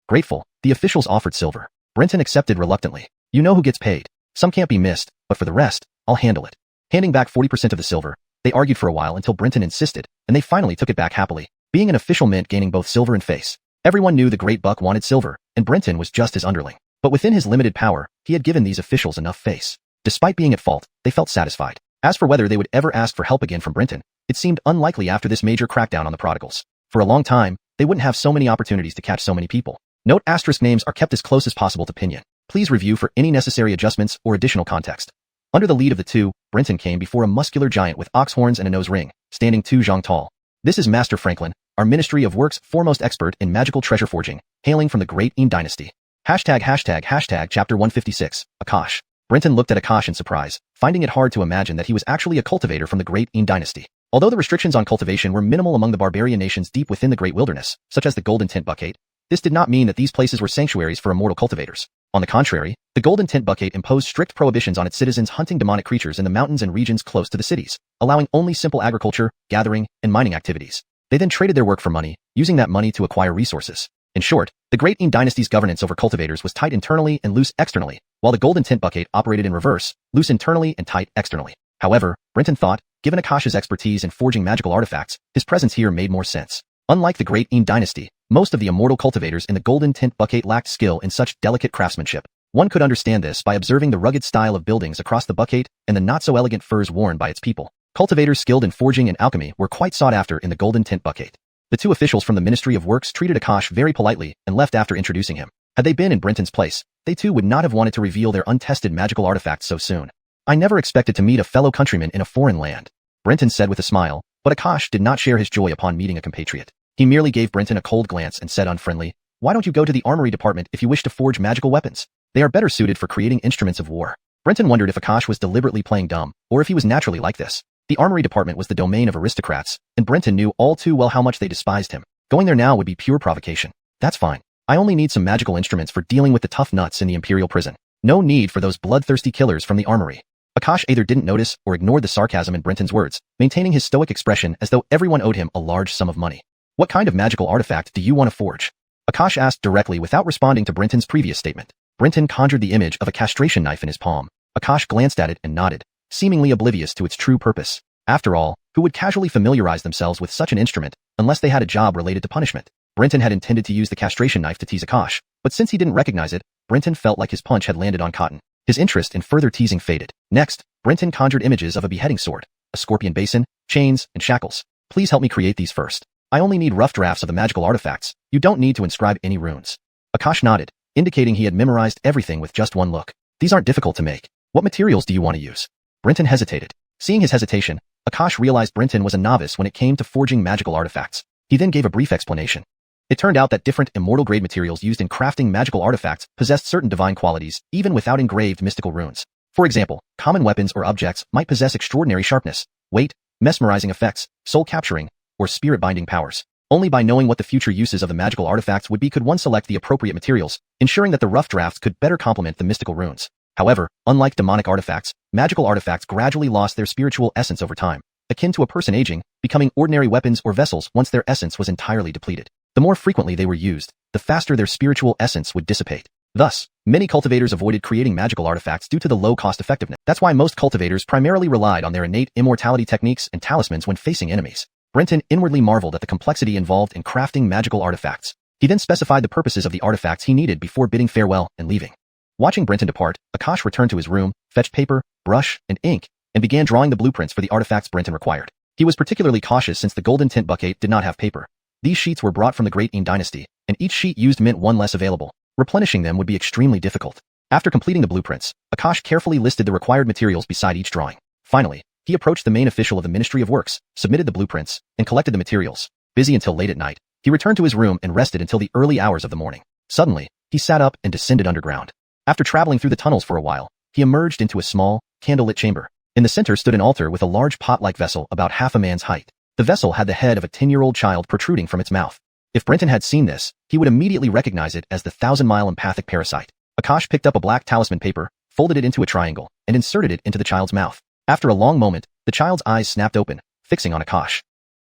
Grateful, the officials offered silver. Brenton accepted reluctantly. You know who gets paid. Some can't be missed, but for the rest, I'll handle it. Handing back 40% of the silver, they argued for a while until Brenton insisted, and they finally took it back happily. Being an official meant gaining both silver and face. Everyone knew the Great Buck wanted silver, and Brenton was just his underling. But within his limited power, he had given these officials enough face. Despite being at fault, they felt satisfied. As for whether they would ever ask for help again from Brenton, it seemed unlikely after this major crackdown on the prodigals. For a long time, they wouldn't have so many opportunities to catch so many people. Note asterisk names are kept as close as possible to Pinyin. Please review for any necessary adjustments or additional context. Under the lead of the two, Brenton came before a muscular giant with ox horns and a nose ring, standing 2 zhang tall. This is Master Franklin, our Ministry of Works' foremost expert in magical treasure forging, hailing from the Great Yin Dynasty. Chapter 156, Akash. Brenton looked at Akash in surprise, finding it hard to imagine that he was actually a cultivator from the Great Yin Dynasty. Although the restrictions on cultivation were minimal among the barbarian nations deep within the Great Wilderness, such as the Golden Tint Buckade, this did not mean that these places were sanctuaries for immortal cultivators. On the contrary, the Golden Tint Buckade imposed strict prohibitions on its citizens hunting demonic creatures in the mountains and regions close to the cities, allowing only simple agriculture, gathering, and mining activities. They then traded their work for money, using that money to acquire resources. In short, the Great Yin Dynasty's governance over cultivators was tight internally and loose externally, while the Golden Tint Buckade operated in reverse, loose internally and tight externally. However, Brenton thought, given Akash's expertise in forging magical artifacts, his presence here made more sense. Unlike the Great Yin Dynasty, most of the immortal cultivators in the Golden Tint Buckade lacked skill in such delicate craftsmanship. One could understand this by observing the rugged style of buildings across the Buckade and the not-so-elegant furs worn by its people. Cultivators skilled in forging and alchemy were quite sought after in the Golden Tint Buckade. The two officials from the Ministry of Works treated Akash very politely and left after introducing him. Had they been in Brenton's place, they too would not have wanted to reveal their untested magical artifacts so soon. I never expected to meet a fellow countryman in a foreign land, Brenton said with a smile, but Akash did not share his joy upon meeting a compatriot. He merely gave Brenton a cold glance and said unfriendly, why don't you go to the armory department if you wish to forge magical weapons? They are better suited for creating instruments of war. Brenton wondered if Akash was deliberately playing dumb, or if he was naturally like this. The armory department was the domain of aristocrats, and Brenton knew all too well how much they despised him. Going there now would be pure provocation. That's fine. I only need some magical instruments for dealing with the tough nuts in the imperial prison. No need for those bloodthirsty killers from the armory. Akash either didn't notice or ignored the sarcasm in Brenton's words, maintaining his stoic expression as though everyone owed him a large sum of money. What kind of magical artifact do you want to forge? Akash asked directly without responding to Brenton's previous statement. Brenton conjured the image of a castration knife in his palm. Akash glanced at it and nodded, seemingly oblivious to its true purpose. After all, who would casually familiarize themselves with such an instrument, unless they had a job related to punishment? Brenton had intended to use the castration knife to tease Akash, but since he didn't recognize it, Brenton felt like his punch had landed on cotton. His interest in further teasing faded. Next, Brenton conjured images of a beheading sword, a scorpion basin, chains, and shackles. Please help me create these first. I only need rough drafts of the magical artifacts. You don't need to inscribe any runes. Akash nodded, indicating he had memorized everything with just one look. These aren't difficult to make. What materials do you want to use? Brenton hesitated. Seeing his hesitation, Akash realized Brenton was a novice when it came to forging magical artifacts. He then gave a brief explanation. It turned out that different immortal-grade materials used in crafting magical artifacts possessed certain divine qualities, even without engraved mystical runes. For example, common weapons or objects might possess extraordinary sharpness, weight, mesmerizing effects, soul-capturing, or spirit-binding powers. Only by knowing what the future uses of the magical artifacts would be could one select the appropriate materials, ensuring that the rough drafts could better complement the mystical runes. However, unlike demonic artifacts, magical artifacts gradually lost their spiritual essence over time, akin to a person aging, becoming ordinary weapons or vessels once their essence was entirely depleted. The more frequently they were used, the faster their spiritual essence would dissipate. Thus, many cultivators avoided creating magical artifacts due to the low cost effectiveness. That's why most cultivators primarily relied on their innate immortality techniques and talismans when facing enemies. Brenton inwardly marveled at the complexity involved in crafting magical artifacts. He then specified the purposes of the artifacts he needed before bidding farewell and leaving. Watching Brenton depart, Akash returned to his room, fetched paper, brush, and ink, and began drawing the blueprints for the artifacts Brenton required. He was particularly cautious since the golden tint bucket did not have paper. These sheets were brought from the Great Qin dynasty, and each sheet used meant one less available. Replenishing them would be extremely difficult. After completing the blueprints, Akash carefully listed the required materials beside each drawing. Finally, he approached the main official of the Ministry of Works, submitted the blueprints, and collected the materials. Busy until late at night, he returned to his room and rested until the early hours of the morning. Suddenly, he sat up and descended underground. After traveling through the tunnels for a while, he emerged into a small, candlelit chamber. In the center stood an altar with a large pot-like vessel about half a man's height. The vessel had the head of a 10-year-old child protruding from its mouth. If Brenton had seen this, he would immediately recognize it as the 1,000-mile empathic parasite. Akash picked up a black talisman paper, folded it into a triangle, and inserted it into the child's mouth. After a long moment, the child's eyes snapped open, fixing on Akash.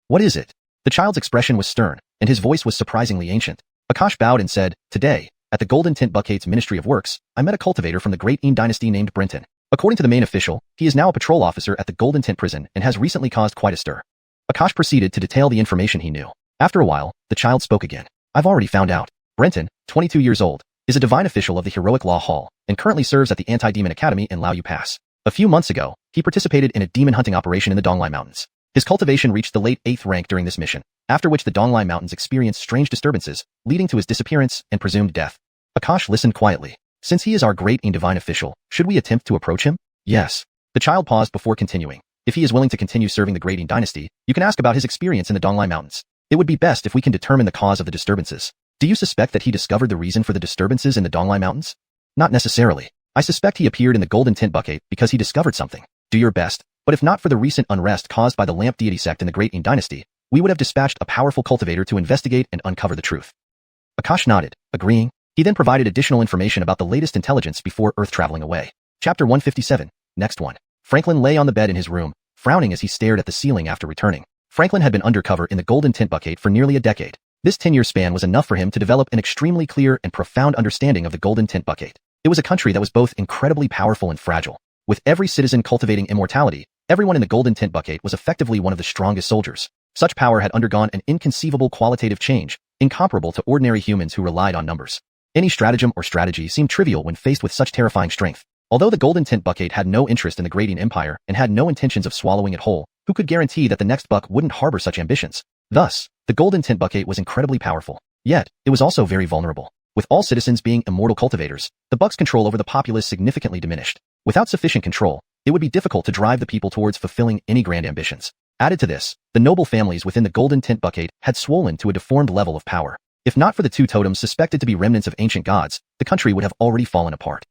What is it? The child's expression was stern, and his voice was surprisingly ancient. Akash bowed and said, "Today, at the Golden Tint Bucket's Ministry of Works, I met a cultivator from the Great Qin dynasty named Brenton. According to the main official, he is now a patrol officer at the Golden Tint prison and has recently caused quite a stir." Akash proceeded to detail the information he knew. After a while, the child spoke again. "I've already found out. Brenton, 22 years old, is a divine official of the Heroic Law Hall and currently serves at the Anti-Demon Academy in Lao Yu Pass. A few months ago, he participated in a demon hunting operation in the Donglai Mountains. His cultivation reached the late 8th rank during this mission, after which the Donglai Mountains experienced strange disturbances, leading to his disappearance and presumed death." Akash listened quietly. "Since he is our Great Qin divine official, should we attempt to approach him?" "Yes." The child paused before continuing. "If he is willing to continue serving the Great Qin dynasty, you can ask about his experience in the Donglai Mountains. It would be best if we can determine the cause of the disturbances. Do you suspect that he discovered the reason for the disturbances in the Donglai Mountains?" "Not necessarily. I suspect he appeared in the Golden Tint Bucket because he discovered something. Do your best, but if not for the recent unrest caused by the Lamp Deity sect in the Great Qin dynasty, we would have dispatched a powerful cultivator to investigate and uncover the truth." Akash nodded, agreeing. He then provided additional information about the latest intelligence before Earth traveling away. Chapter 157, next one. Franklin lay on the bed in his room, frowning as he stared at the ceiling after returning. Franklin had been undercover in the Golden Tint Bucket for nearly a decade. This 10-year span was enough for him to develop an extremely clear and profound understanding of the Golden Tint Bucket. It was a country that was both incredibly powerful and fragile. With every citizen cultivating immortality, everyone in the Golden Tint Bucket was effectively one of the strongest soldiers. Such power had undergone an inconceivable qualitative change, incomparable to ordinary humans who relied on numbers. Any stratagem or strategy seemed trivial when faced with such terrifying strength. Although the Golden Tint Bucket had no interest in the Great Qin Empire and had no intentions of swallowing it whole, who could guarantee that the next buck wouldn't harbor such ambitions? Thus, the Golden Tint Bucket was incredibly powerful. Yet, it was also very vulnerable. With all citizens being immortal cultivators, the buck's control over the populace significantly diminished. Without sufficient control, it would be difficult to drive the people towards fulfilling any grand ambitions. Added to this, the noble families within the Golden Tint Bucket had swollen to a deformed level of power. If not for the two totems suspected to be remnants of ancient gods, the country would have already fallen apart.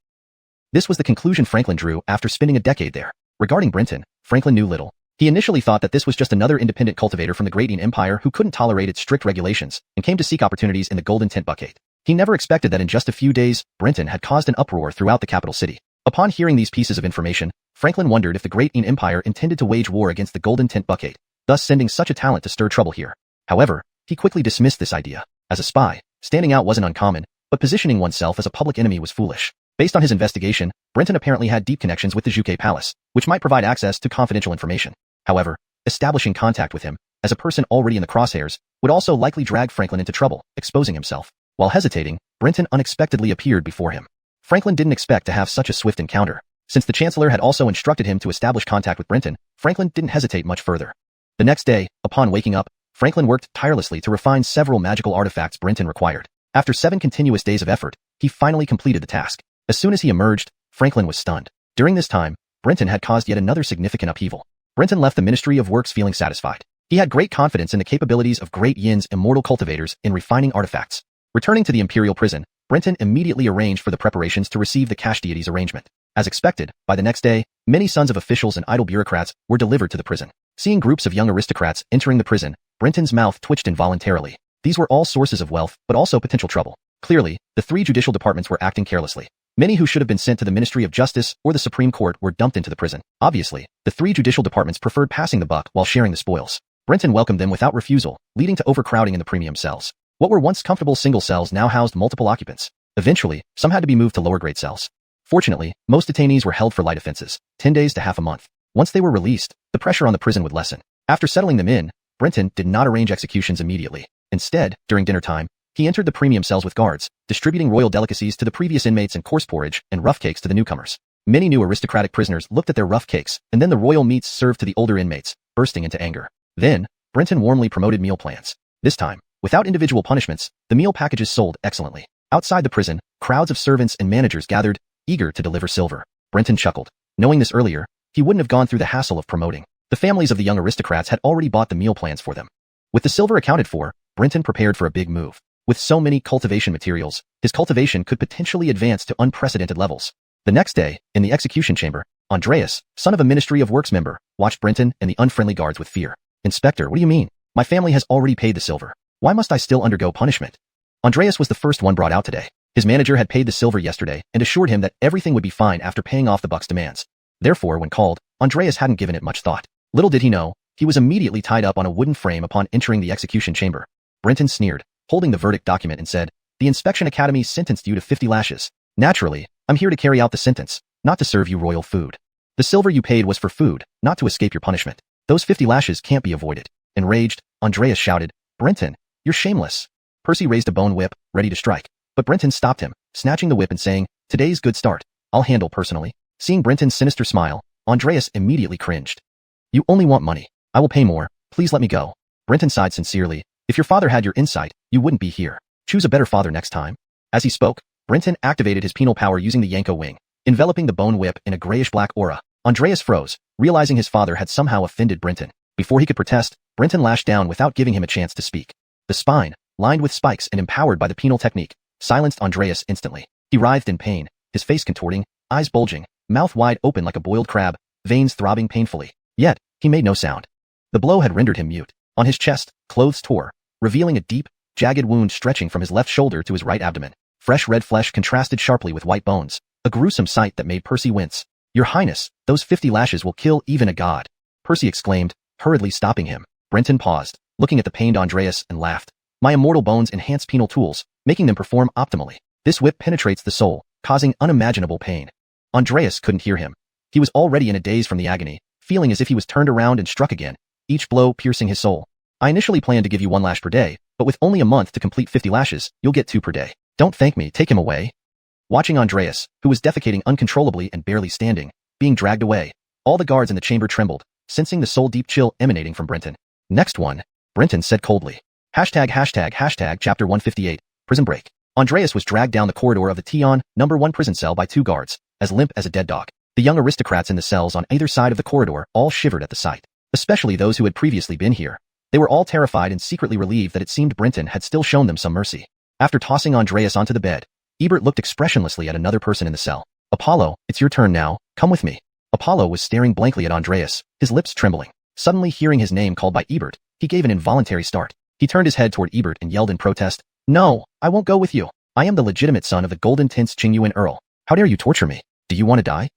This was the conclusion Franklin drew after spending a decade there. Regarding Brenton, Franklin knew little. He initially thought that this was just another independent cultivator from the Great Qin Empire who couldn't tolerate its strict regulations and came to seek opportunities in the Golden Tint Bucket. He never expected that in just a few days, Brenton had caused an uproar throughout the capital city. Upon hearing these pieces of information, Franklin wondered if the Great Qin Empire intended to wage war against the Golden Tint Bucket, thus sending such a talent to stir trouble here. However, he quickly dismissed this idea. As a spy, standing out wasn't uncommon, but positioning oneself as a public enemy was foolish. Based on his investigation, Brenton apparently had deep connections with the Zhuge Palace, which might provide access to confidential information. However, establishing contact with him, as a person already in the crosshairs, would also likely drag Franklin into trouble, exposing himself. While hesitating, Brenton unexpectedly appeared before him. Franklin didn't expect to have such a swift encounter. Since the Chancellor had also instructed him to establish contact with Brenton, Franklin didn't hesitate much further. The next day, upon waking up, Franklin worked tirelessly to refine several magical artifacts Brenton required. After 7 continuous days of effort, he finally completed the task. As soon as he emerged, Franklin was stunned. During this time, Brenton had caused yet another significant upheaval. Brenton left the Ministry of Works feeling satisfied. He had great confidence in the capabilities of Great Yin's immortal cultivators in refining artifacts. Returning to the Imperial prison, Brenton immediately arranged for the preparations to receive the cash deity's arrangement. As expected, by the next day, many sons of officials and idle bureaucrats were delivered to the prison. Seeing groups of young aristocrats entering the prison, Brenton's mouth twitched involuntarily. These were all sources of wealth, but also potential trouble. Clearly, the 3 judicial departments were acting carelessly. Many who should have been sent to the Ministry of Justice or the Supreme Court were dumped into the prison. Obviously, the three judicial departments preferred passing the buck while sharing the spoils. Brenton welcomed them without refusal, leading to overcrowding in the premium cells. What were once comfortable single cells now housed multiple occupants. Eventually, some had to be moved to lower-grade cells. Fortunately, most detainees were held for light offenses, 10 days to half a month. Once they were released, the pressure on the prison would lessen. After settling them in, Brenton did not arrange executions immediately. Instead, during dinner time, he entered the premium cells with guards, distributing royal delicacies to the previous inmates and coarse porridge and rough cakes to the newcomers. Many new aristocratic prisoners looked at their rough cakes and then the royal meats served to the older inmates, bursting into anger. Then, Brenton warmly promoted meal plans. This time, without individual punishments, the meal packages sold excellently. Outside the prison, crowds of servants and managers gathered, eager to deliver silver. Brenton chuckled. Knowing this earlier, he wouldn't have gone through the hassle of promoting. The families of the young aristocrats had already bought the meal plans for them. With the silver accounted for, Brenton prepared for a big move. With so many cultivation materials, his cultivation could potentially advance to unprecedented levels. The next day, in the execution chamber, Andreas, son of a Ministry of Works member, watched Brenton and the unfriendly guards with fear. "Inspector, what do you mean? My family has already paid the silver. Why must I still undergo punishment?" Andreas was the first one brought out today. His manager had paid the silver yesterday and assured him that everything would be fine after paying off the buck's demands. Therefore, when called, Andreas hadn't given it much thought. Little did he know, he was immediately tied up on a wooden frame upon entering the execution chamber. Brenton sneered, holding the verdict document, and said, "The Inspection Academy sentenced you to 50 lashes. Naturally, I'm here to carry out the sentence, not to serve you royal food. The silver you paid was for food, not to escape your punishment. Those 50 lashes can't be avoided." Enraged, Andreas shouted, "Brenton, you're shameless." Percy raised a bone whip, ready to strike. But Brenton stopped him, snatching the whip and saying, "Today's good start. I'll handle personally." Seeing Brenton's sinister smile, Andreas immediately cringed. "You only want money. I will pay more. Please let me go." Brenton sighed sincerely. "If your father had your insight, you wouldn't be here. Choose a better father next time." As he spoke, Brenton activated his penal power using the Yanko wing, enveloping the bone whip in a grayish-black aura. Andreas froze, realizing his father had somehow offended Brenton. Before he could protest, Brenton lashed down without giving him a chance to speak. The spine, lined with spikes and empowered by the penal technique, silenced Andreas instantly. He writhed in pain, his face contorting, eyes bulging, mouth wide open like a boiled crab, veins throbbing painfully. Yet, he made no sound. The blow had rendered him mute. On his chest, clothes tore, revealing a deep, jagged wound stretching from his left shoulder to his right abdomen. Fresh red flesh contrasted sharply with white bones, a gruesome sight that made Percy wince. "Your Highness, those 50 lashes will kill even a god," Percy exclaimed, hurriedly stopping him. Brenton paused, looking at the pained Andreas, and laughed. "My immortal bones enhance penal tools, making them perform optimally. This whip penetrates the soul, causing unimaginable pain." Andreas couldn't hear him. He was already in a daze from the agony, feeling as if he was turned around and struck again, each blow piercing his soul. "I initially planned to give you 1 lash per day, but with only a month to complete 50 lashes, you'll get 2 per day. Don't thank me, take him away." Watching Andreas, who was defecating uncontrollably and barely standing, being dragged away, all the guards in the chamber trembled, sensing the soul-deep chill emanating from Brenton. "Next one," Brenton said coldly. ##### Chapter 158, Prison Break. Andreas was dragged down the corridor of the Tion number 1 prison cell by 2 guards, as limp as a dead dog. The young aristocrats in the cells on either side of the corridor all shivered at the sight, especially those who had previously been here. They were all terrified and secretly relieved that it seemed Brenton had still shown them some mercy. After tossing Andreas onto the bed, Ebert looked expressionlessly at another person in the cell. "Apollo, it's your turn now, come with me." Apollo was staring blankly at Andreas, his lips trembling. Suddenly hearing his name called by Ebert, he gave an involuntary start. He turned his head toward Ebert and yelled in protest, "No, I won't go with you. I am the legitimate son of the Golden Tints Xuanhuan Earl. How dare you torture me? Do you want to die?"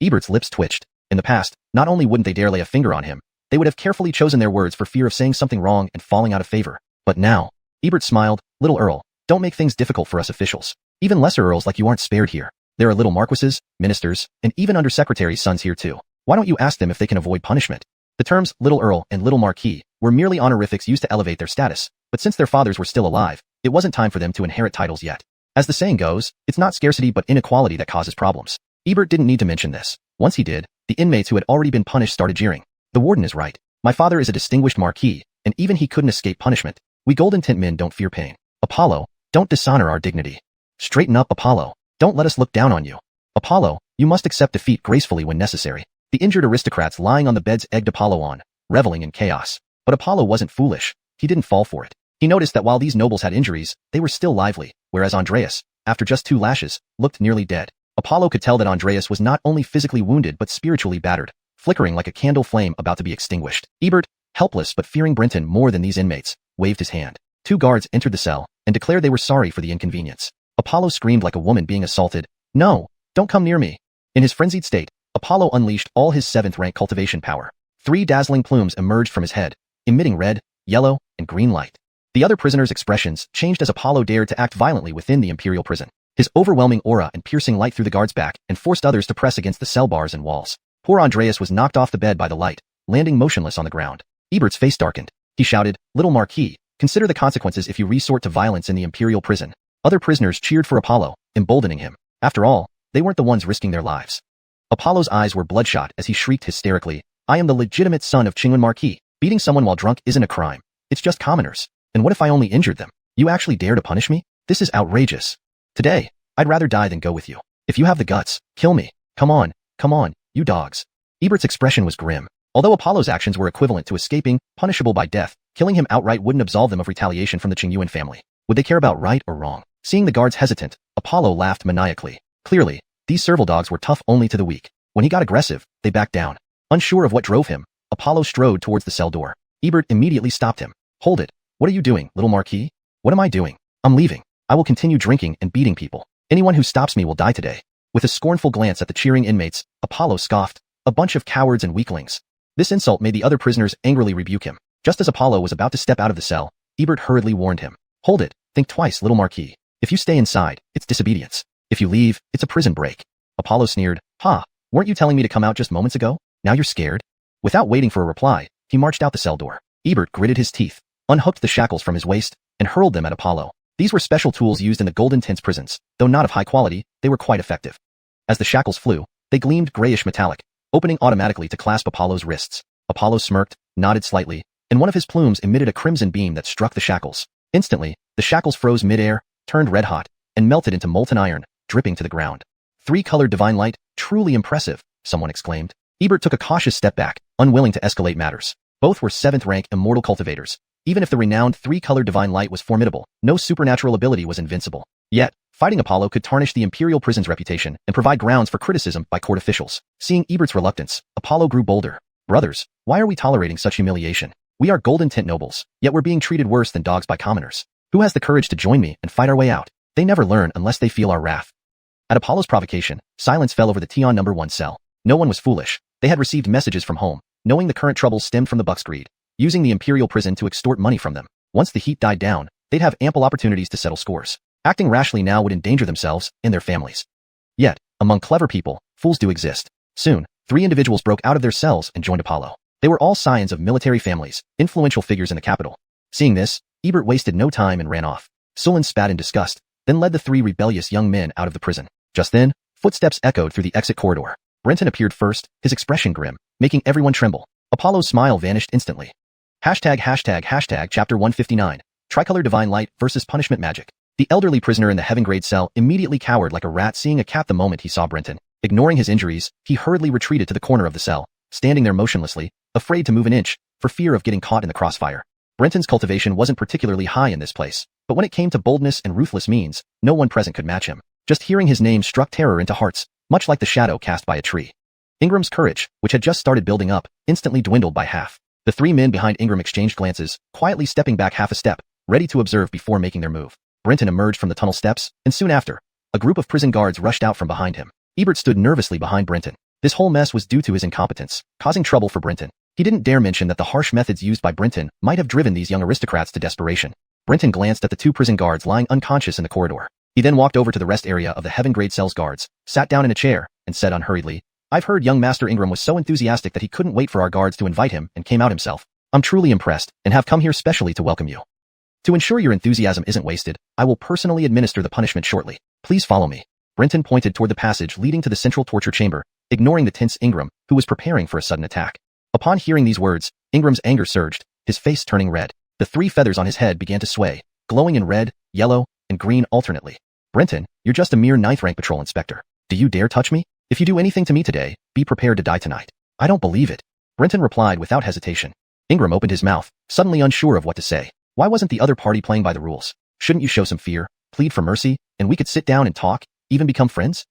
Ebert's lips twitched. In the past, not only wouldn't they dare lay a finger on him, they would have carefully chosen their words for fear of saying something wrong and falling out of favor. But now, Ebert smiled, "Little Earl, don't make things difficult for us officials. Even lesser earls like you aren't spared here. There are little marquises, ministers, and even undersecretaries' sons here too. Why don't you ask them if they can avoid punishment?" The terms little earl and little marquis were merely honorifics used to elevate their status, but since their fathers were still alive, it wasn't time for them to inherit titles yet. As the saying goes, it's not scarcity but inequality that causes problems. Ebert didn't need to mention this. Once he did, the inmates who had already been punished started jeering. "The warden is right. My father is a distinguished marquis, and even he couldn't escape punishment. We golden tint men don't fear pain. Apollo, don't dishonor our dignity. Straighten up, Apollo. Don't let us look down on you. Apollo, you must accept defeat gracefully when necessary." The injured aristocrats lying on the beds egged Apollo on, reveling in chaos. But Apollo wasn't foolish. He didn't fall for it. He noticed that while these nobles had injuries, they were still lively, whereas Andreas, after just 2 lashes, looked nearly dead. Apollo could tell that Andreas was not only physically wounded but spiritually battered, flickering like a candle flame about to be extinguished. Ebert, helpless but fearing Brenton more than these inmates, waved his hand. 2 guards entered the cell and declared they were sorry for the inconvenience. Apollo screamed like a woman being assaulted, No, don't come near me. In his frenzied state, Apollo unleashed all his 7th rank cultivation power. 3 dazzling plumes emerged from his head, emitting red, yellow, and green light. The other prisoners' expressions changed as Apollo dared to act violently within the Imperial prison. His overwhelming aura and piercing light through the guard's back and forced others to press against the cell bars and walls. Poor Andreas was knocked off the bed by the light, landing motionless on the ground. Ebert's face darkened. He shouted, "Little Marquis, consider the consequences if you resort to violence in the Imperial prison." Other prisoners cheered for Apollo, emboldening him. After all, they weren't the ones risking their lives. Apollo's eyes were bloodshot as he shrieked hysterically, "I am the legitimate son of Xuanhuan Marquis. Beating someone while drunk isn't a crime. It's just commoners. And what if I only injured them? You actually dare to punish me? This is outrageous. Today, I'd rather die than go with you. If you have the guts, kill me. Come on, you dogs." Ebert's expression was grim. Although Apollo's actions were equivalent to escaping, punishable by death, killing him outright wouldn't absolve them of retaliation from the Qingyuan family. Would they care about right or wrong? Seeing the guards hesitant, Apollo laughed maniacally. Clearly, these serval dogs were tough only to the weak. When he got aggressive, they backed down. Unsure of what drove him, Apollo strode towards the cell door. Ebert immediately stopped him. "Hold it. What are you doing, little Marquis?" "What am I doing? I'm leaving. I will continue drinking and beating people. Anyone who stops me will die today." With a scornful glance at the cheering inmates, Apollo scoffed, "A bunch of cowards and weaklings." This insult made the other prisoners angrily rebuke him. Just as Apollo was about to step out of the cell, Ebert hurriedly warned him. "Hold it. Think twice, little Marquis. If you stay inside, it's disobedience. If you leave, it's a prison break." Apollo sneered, "Ha, weren't you telling me to come out just moments ago? Now you're scared?" Without waiting for a reply, he marched out the cell door. Ebert gritted his teeth, unhooked the shackles from his waist, and hurled them at Apollo. These were special tools used in the Golden Tints prisons. Though not of high quality, they were quite effective. As the shackles flew, they gleamed grayish metallic, opening automatically to clasp Apollo's wrists. Apollo smirked, nodded slightly, and one of his plumes emitted a crimson beam that struck the shackles. Instantly, the shackles froze mid-air, turned red-hot, and melted into molten iron, dripping to the ground. "Three-colored divine light, truly impressive," someone exclaimed. Ebert took a cautious step back, unwilling to escalate matters. Both were 7th-rank immortal cultivators. Even if the renowned 3-colored divine light was formidable, no supernatural ability was invincible. Yet, fighting Apollo could tarnish the Imperial prison's reputation and provide grounds for criticism by court officials. Seeing Ebert's reluctance, Apollo grew bolder. "Brothers, why are we tolerating such humiliation? We are Golden Tint nobles, yet we're being treated worse than dogs by commoners. Who has the courage to join me and fight our way out?" They never learn unless they feel our wrath. At Apollo's provocation, silence fell over the Tion No. 1 cell. No one was foolish. They had received messages from home, knowing the current troubles stemmed from the Buck's greed, using the Imperial prison to extort money from them. Once the heat died down, they'd have ample opportunities to settle scores. Acting rashly now would endanger themselves and their families. Yet, among clever people, fools do exist. Soon, 3 individuals broke out of their cells and joined Apollo. They were all scions of military families, influential figures in the capital. Seeing this, Ebert wasted no time and ran off. Sullen spat in disgust, then led the 3 rebellious young men out of the prison. Just then, footsteps echoed through the exit corridor. Brenton appeared first, his expression grim, making everyone tremble. Apollo's smile vanished instantly. Chapter 159. Tricolor Divine Light versus Punishment Magic. The elderly prisoner in the Heaven Grade cell immediately cowered like a rat seeing a cat the moment he saw Brenton. Ignoring his injuries, he hurriedly retreated to the corner of the cell, standing there motionlessly, afraid to move an inch, for fear of getting caught in the crossfire. Brenton's cultivation wasn't particularly high in this place, but when it came to boldness and ruthless means, no one present could match him. Just hearing his name struck terror into hearts, much like the shadow cast by a tree. Ingram's courage, which had just started building up, instantly dwindled by half. The 3 men behind Ingram exchanged glances, quietly stepping back half a step, ready to observe before making their move. Brenton emerged from the tunnel steps, and soon after, a group of prison guards rushed out from behind him. Ebert stood nervously behind Brenton. This whole mess was due to his incompetence, causing trouble for Brenton. He didn't dare mention that the harsh methods used by Brenton might have driven these young aristocrats to desperation. Brenton glanced at the 2 prison guards lying unconscious in the corridor. He then walked over to the rest area of the Heaven Grade cell's guards, sat down in a chair, and said unhurriedly, "I've heard young Master Ingram was so enthusiastic that he couldn't wait for our guards to invite him and came out himself. I'm truly impressed, and have come here specially to welcome you. To ensure your enthusiasm isn't wasted, I will personally administer the punishment shortly. Please follow me." Brenton pointed toward the passage leading to the central torture chamber, ignoring the tense Ingram, who was preparing for a sudden attack. Upon hearing these words, Ingram's anger surged, his face turning red. The 3 feathers on his head began to sway, glowing in red, yellow, and green alternately. "Brenton, you're just a mere 9th-rank patrol inspector. Do you dare touch me? If you do anything to me today, be prepared to die tonight." "I don't believe it," Brenton replied without hesitation. Ingram opened his mouth, suddenly unsure of what to say. Why wasn't the other party playing by the rules? Shouldn't you show some fear, plead for mercy, and we could sit down and talk, even become friends?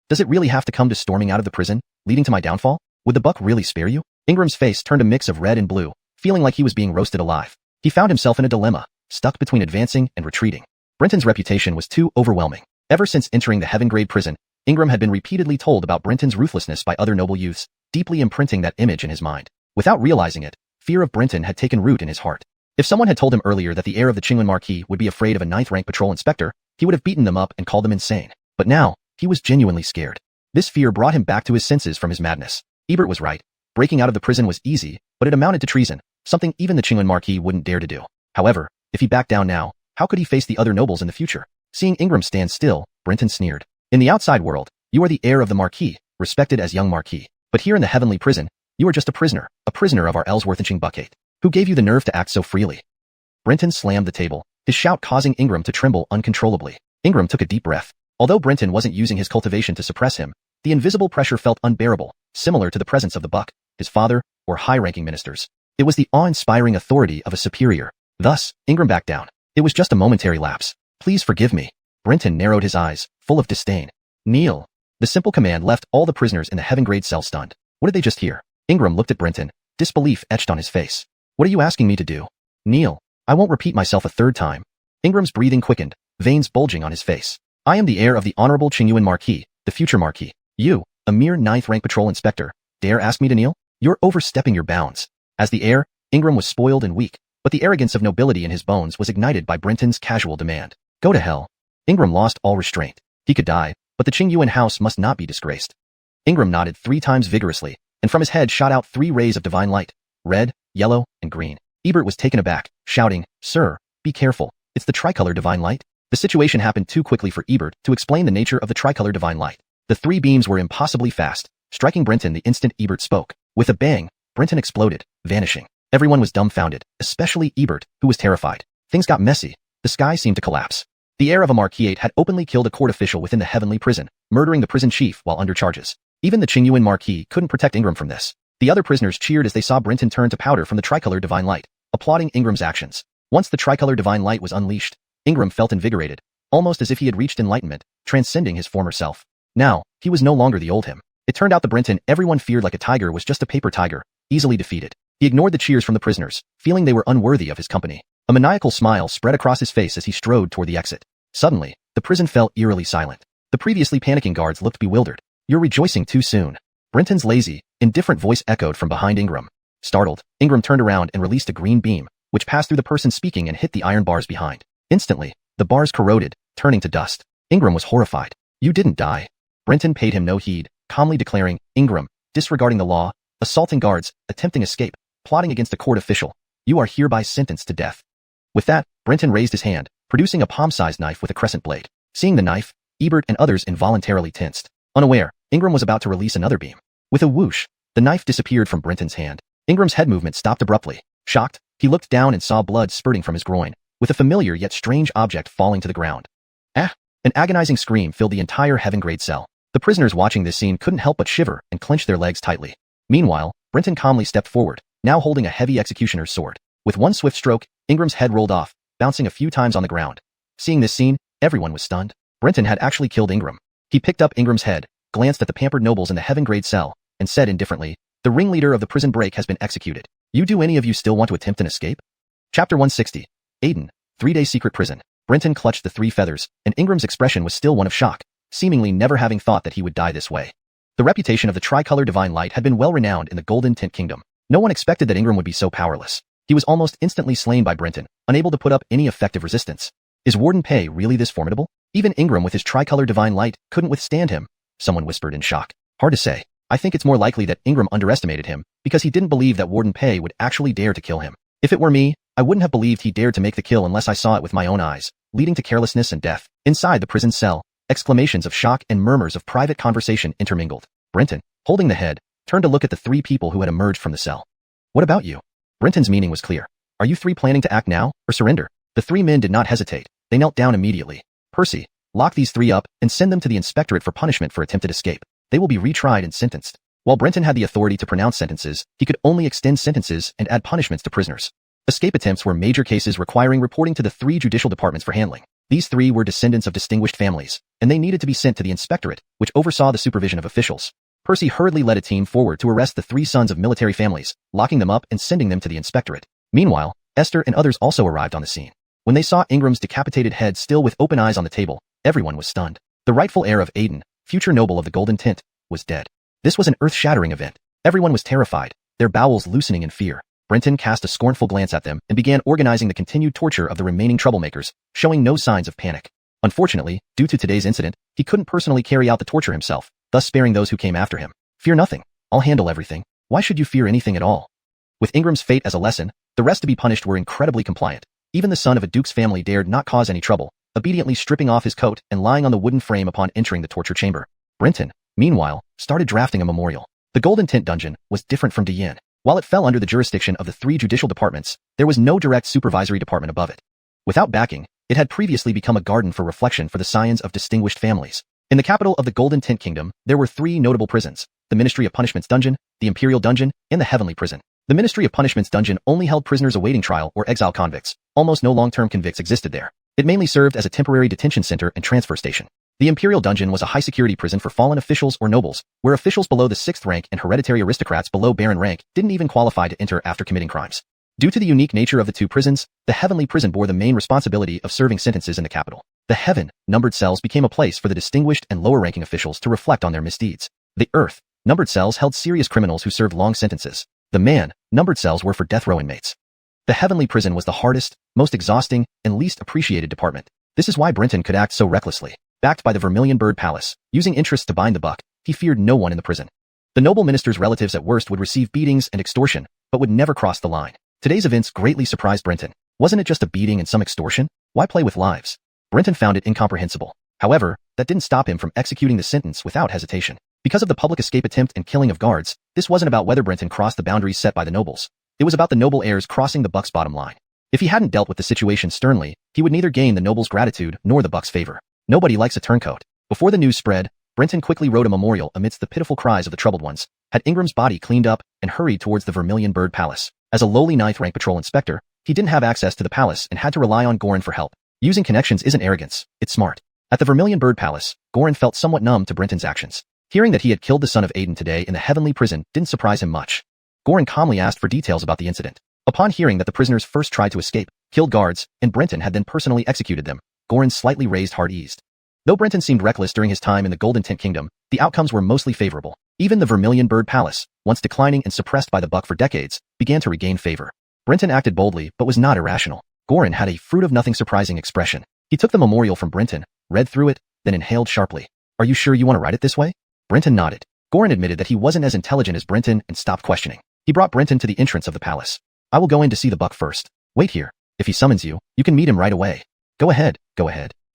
Does it really have to come to storming out of the prison, leading to my downfall? Would the Buck really spare you? Ingram's face turned a mix of red and blue, feeling like he was being roasted alive. He found himself in a dilemma, stuck between advancing and retreating. Brenton's reputation was too overwhelming. Ever since entering the Heaven Grade prison, Ingram had been repeatedly told about Brenton's ruthlessness by other noble youths, deeply imprinting that image in his mind. Without realizing it, fear of Brenton had taken root in his heart. If someone had told him earlier that the heir of the Xuanhuan Marquis would be afraid of a 9th-rank patrol inspector, he would have beaten them up and called them insane. But now, he was genuinely scared. This fear brought him back to his senses from his madness. Ebert was right. Breaking out of the prison was easy, but it amounted to treason, something even the Xuanhuan Marquis wouldn't dare to do. However, if he backed down now, how could he face the other nobles in the future? Seeing Ingram stand still, Brenton sneered. In the outside world, you are the heir of the Marquis, respected as young Marquis. But here in the heavenly prison, you are just a prisoner of our Ellsworthing Buckgate. Who gave you the nerve to act so freely? Brenton slammed the table, his shout causing Ingram to tremble uncontrollably. Ingram took a deep breath. Although Brenton wasn't using his cultivation to suppress him, the invisible pressure felt unbearable, similar to the presence of the Buck, his father, or high-ranking ministers. It was the awe-inspiring authority of a superior. Thus, Ingram backed down. It was just a momentary lapse. Please forgive me. Brenton narrowed his eyes, full of disdain. Kneel. The simple command left all the prisoners in the heaven-grade cell stunned. What did they just hear? Ingram looked at Brenton, disbelief etched on his face. What are you asking me to do? Kneel. I won't repeat myself a third time. Ingram's breathing quickened, veins bulging on his face. I am the heir of the Honorable Xuanhuan Marquis, the future Marquis. You, a mere 9th-rank patrol inspector, dare ask me to kneel? You're overstepping your bounds. As the heir, Ingram was spoiled and weak, but the arrogance of nobility in his bones was ignited by Brenton's casual demand. Go to hell. Ingram lost all restraint. He could die, but the Xuanhuan house must not be disgraced. Ingram nodded 3 times vigorously, and from his head shot out 3 rays of divine light, red, yellow, and green. Ebert was taken aback, shouting, Sir, be careful, it's the tricolor divine light. The situation happened too quickly for Ebert to explain the nature of the tricolor divine light. The 3 beams were impossibly fast, striking Brenton the instant Ebert spoke. With a bang, Brenton exploded, vanishing. Everyone was dumbfounded, especially Ebert, who was terrified. Things got messy. The sky seemed to collapse. The heir of a Marquis had openly killed a court official within the heavenly prison, murdering the prison chief while under charges. Even the Xuanhuan Marquis couldn't protect Ingram from this. The other prisoners cheered as they saw Brenton turn to powder from the tricolor divine light, applauding Ingram's actions. Once the tricolor divine light was unleashed, Ingram felt invigorated, almost as if he had reached enlightenment, transcending his former self. Now, he was no longer the old him. It turned out the Brenton everyone feared like a tiger was just a paper tiger, easily defeated. He ignored the cheers from the prisoners, feeling they were unworthy of his company. A maniacal smile spread across his face as he strode toward the exit. Suddenly, the prison fell eerily silent. The previously panicking guards looked bewildered. You're rejoicing too soon. Brenton's lazy, indifferent voice echoed from behind Ingram. Startled, Ingram turned around and released a green beam, which passed through the person speaking and hit the iron bars behind. Instantly, the bars corroded, turning to dust. Ingram was horrified. You didn't die. Brenton paid him no heed, calmly declaring, Ingram, disregarding the law, assaulting guards, attempting escape, plotting against a court official. You are hereby sentenced to death. With that, Brenton raised his hand, producing a palm-sized knife with a crescent blade. Seeing the knife, Ebert and others involuntarily tensed. Unaware, Ingram was about to release another beam. With a whoosh, the knife disappeared from Brenton's hand. Ingram's head movement stopped abruptly. Shocked, he looked down and saw blood spurting from his groin, with a familiar yet strange object falling to the ground. Ah! An agonizing scream filled the entire heaven-grade cell. The prisoners watching this scene couldn't help but shiver and clench their legs tightly. Meanwhile, Brenton calmly stepped forward, now holding a heavy executioner's sword. With one swift stroke, Ingram's head rolled off, bouncing a few times on the ground. Seeing this scene, everyone was stunned. Brenton had actually killed Ingram. He picked up Ingram's head, glanced at the pampered nobles in the heaven-grade cell, and said indifferently, the ringleader of the prison break has been executed. Do any of you still want to attempt an escape? Chapter 160. Aiden, 3-day secret prison. Brenton clutched the 3 feathers, and Ingram's expression was still one of shock, seemingly never having thought that he would die this way. The reputation of the tricolor divine light had been well renowned in the Golden Tint Kingdom. No one expected that Ingram would be so powerless. He was almost instantly slain by Brenton, unable to put up any effective resistance. Is Warden Pei really this formidable? Even Ingram with his tricolor divine light couldn't withstand him, someone whispered in shock. Hard to say. I think it's more likely that Ingram underestimated him, because he didn't believe that Warden Pei would actually dare to kill him. If it were me, I wouldn't have believed he dared to make the kill unless I saw it with my own eyes, leading to carelessness and death. Inside the prison cell, exclamations of shock and murmurs of private conversation intermingled. Brenton, holding the head, turned to look at the 3 people who had emerged from the cell. What about you? Brenton's meaning was clear. Are you 3 planning to act now, or surrender? The 3 men did not hesitate. They knelt down immediately. Percy, lock these 3 up and send them to the inspectorate for punishment for attempted escape. They will be retried and sentenced. While Brenton had the authority to pronounce sentences, he could only extend sentences and add punishments to prisoners. Escape attempts were major cases requiring reporting to the 3 judicial departments for handling. These 3 were descendants of distinguished families, and they needed to be sent to the inspectorate, which oversaw the supervision of officials. Percy hurriedly led a team forward to arrest the 3 sons of military families, locking them up and sending them to the inspectorate. Meanwhile, Esther and others also arrived on the scene. When they saw Ingram's decapitated head still with open eyes on the table, everyone was stunned. The rightful heir of Aiden, future noble of the golden tint, was dead. This was an earth-shattering event. Everyone was terrified, their bowels loosening in fear. Brenton cast a scornful glance at them and began organizing the continued torture of the remaining troublemakers, showing no signs of panic. Unfortunately, due to today's incident, he couldn't personally carry out the torture himself, thus sparing those who came after him. Fear nothing. I'll handle everything. Why should you fear anything at all? With Ingram's fate as a lesson, the rest to be punished were incredibly compliant. Even the son of a duke's family dared not cause any trouble, obediently stripping off his coat and lying on the wooden frame upon entering the torture chamber. Brenton, meanwhile, started drafting a memorial. The Golden Tint Dungeon was different from Diyin. While it fell under the jurisdiction of the 3 judicial departments, there was no direct supervisory department above it. Without backing, it had previously become a garden for reflection for the scions of distinguished families. In the capital of the Golden Tint Kingdom, there were 3 notable prisons: the Ministry of Punishment's Dungeon, the Imperial Dungeon, and the Heavenly Prison. The Ministry of Punishment's Dungeon only held prisoners awaiting trial or exile convicts. Almost no long-term convicts existed there. It mainly served as a temporary detention center and transfer station. The Imperial Dungeon was a high-security prison for fallen officials or nobles, where officials below the 6th rank and hereditary aristocrats below baron rank didn't even qualify to enter after committing crimes. Due to the unique nature of the 2 prisons, the Heavenly Prison bore the main responsibility of serving sentences in the capital. The Heaven, numbered cells became a place for the distinguished and lower-ranking officials to reflect on their misdeeds. The Earth, numbered cells held serious criminals who served long sentences. The Man, numbered cells were for death row inmates. The Heavenly Prison was the hardest, most exhausting, and least appreciated department. This is why Brenton could act so recklessly. Backed by the Vermilion Bird Palace, using interest to bind the buck, he feared no one in the prison. The noble minister's relatives at worst would receive beatings and extortion, but would never cross the line. Today's events greatly surprised Brenton. Wasn't it just a beating and some extortion? Why play with lives? Brenton found it incomprehensible. However, that didn't stop him from executing the sentence without hesitation. Because of the public escape attempt and killing of guards, this wasn't about whether Brenton crossed the boundaries set by the nobles. It was about the noble heirs crossing the buck's bottom line. If he hadn't dealt with the situation sternly, he would neither gain the noble's gratitude nor the buck's favor. Nobody likes a turncoat. Before the news spread, Brenton quickly wrote a memorial amidst the pitiful cries of the troubled ones, had Ingram's body cleaned up, and hurried towards the Vermilion Bird Palace. As a lowly 9th rank patrol inspector, he didn't have access to the palace and had to rely on Goran for help. Using connections isn't arrogance, it's smart. At the Vermilion Bird Palace, Goran felt somewhat numb to Brenton's actions. Hearing that he had killed the son of Aiden today in the Heavenly Prison didn't surprise him much. Goran calmly asked for details about the incident. Upon hearing that the prisoners first tried to escape, killed guards, and Brenton had then personally executed them, Goran's slightly raised heart eased. Though Brenton seemed reckless during his time in the Golden Tint Kingdom, the outcomes were mostly favorable. Even the Vermilion Bird Palace, once declining and suppressed by the buck for decades, began to regain favor. Brenton acted boldly but was not irrational. Goran had a fruit-of-nothing surprising expression. He took the memorial from Brenton, read through it, then inhaled sharply. "Are you sure you want to write it this way?" Brenton nodded. Goran admitted that he wasn't as intelligent as Brenton and stopped questioning. He brought Brenton to the entrance of the palace. "I will go in to see the buck first. Wait here. If he summons you, you can meet him right away." Go ahead.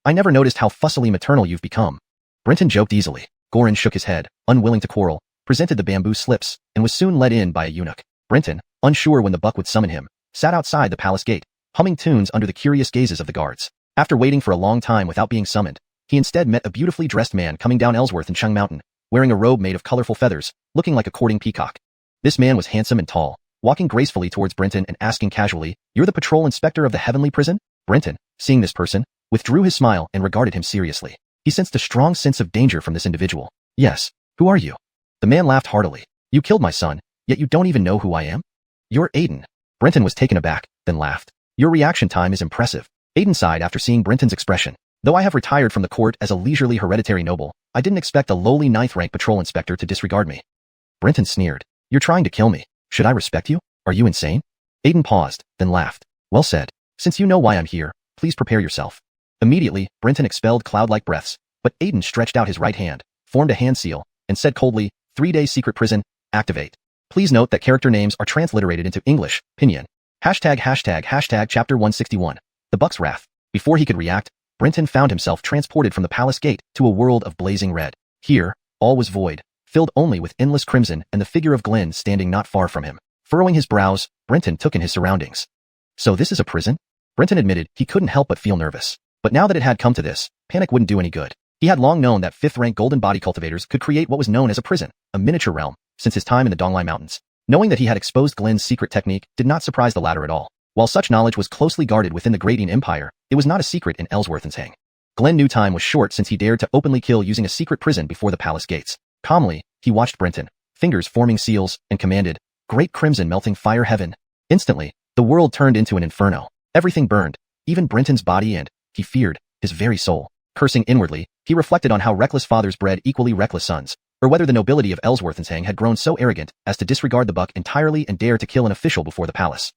I never noticed how fussily maternal you've become." Brenton joked easily. Goran shook his head, unwilling to quarrel, presented the bamboo slips, and was soon led in by a eunuch. Brenton, unsure when the buck would summon him, sat outside the palace gate, humming tunes under the curious gazes of the guards. After waiting for a long time without being summoned, he instead met a beautifully dressed man coming down Ellsworth and Chung Mountain, wearing a robe made of colorful feathers, looking like a courting peacock. This man was handsome and tall, walking gracefully towards Brenton and asking casually, "You're the patrol inspector of the Heavenly Prison?" Brenton, seeing this person, withdrew his smile and regarded him seriously. He sensed a strong sense of danger from this individual. "Yes. Who are you?" The man laughed heartily. "You killed my son, yet you don't even know who I am?" "You're Aiden." Brenton was taken aback, then laughed. "Your reaction time is impressive." Aiden sighed after seeing Brenton's expression. "Though I have retired from the court as a leisurely hereditary noble, I didn't expect a lowly 9th rank patrol inspector to disregard me." Brenton sneered. "You're trying to kill me. Should I respect you? Are you insane?" Aiden paused, then laughed. "Well said. Since you know why I'm here, please prepare yourself." Immediately, Brenton expelled cloud-like breaths, but Aiden stretched out his right hand, formed a hand seal, and said coldly, 3-day secret prison, activate. Please note that character names are transliterated into English, pinyin. ##### Chapter 161. The Buck's Wrath. Before he could react, Brenton found himself transported from the palace gate to a world of blazing red. Here, all was void, filled only with endless crimson and the figure of Glenn standing not far from him. Furrowing his brows, Brenton took in his surroundings. So this is a prison? Brenton admitted he couldn't help but feel nervous. But now that it had come to this, panic wouldn't do any good. He had long known that 5th-rank golden body cultivators could create what was known as a prison, a miniature realm, since his time in the Donglai Mountains. Knowing that he had exposed Glenn's secret technique did not surprise the latter at all. While such knowledge was closely guarded within the Gradian Empire, it was not a secret in Ellsworth and Hang. Glenn knew time was short since he dared to openly kill using a secret prison before the palace gates. Calmly, he watched Brenton, fingers forming seals, and commanded, "Great crimson melting fire heaven." Instantly, the world turned into an inferno. Everything burned, even Brenton's body and, he feared, his very soul. Cursing inwardly, He reflected on how reckless fathers bred equally reckless sons, or whether the nobility of Ellsworthensang had grown so arrogant as to disregard the buck entirely and dare to kill an official before the palace.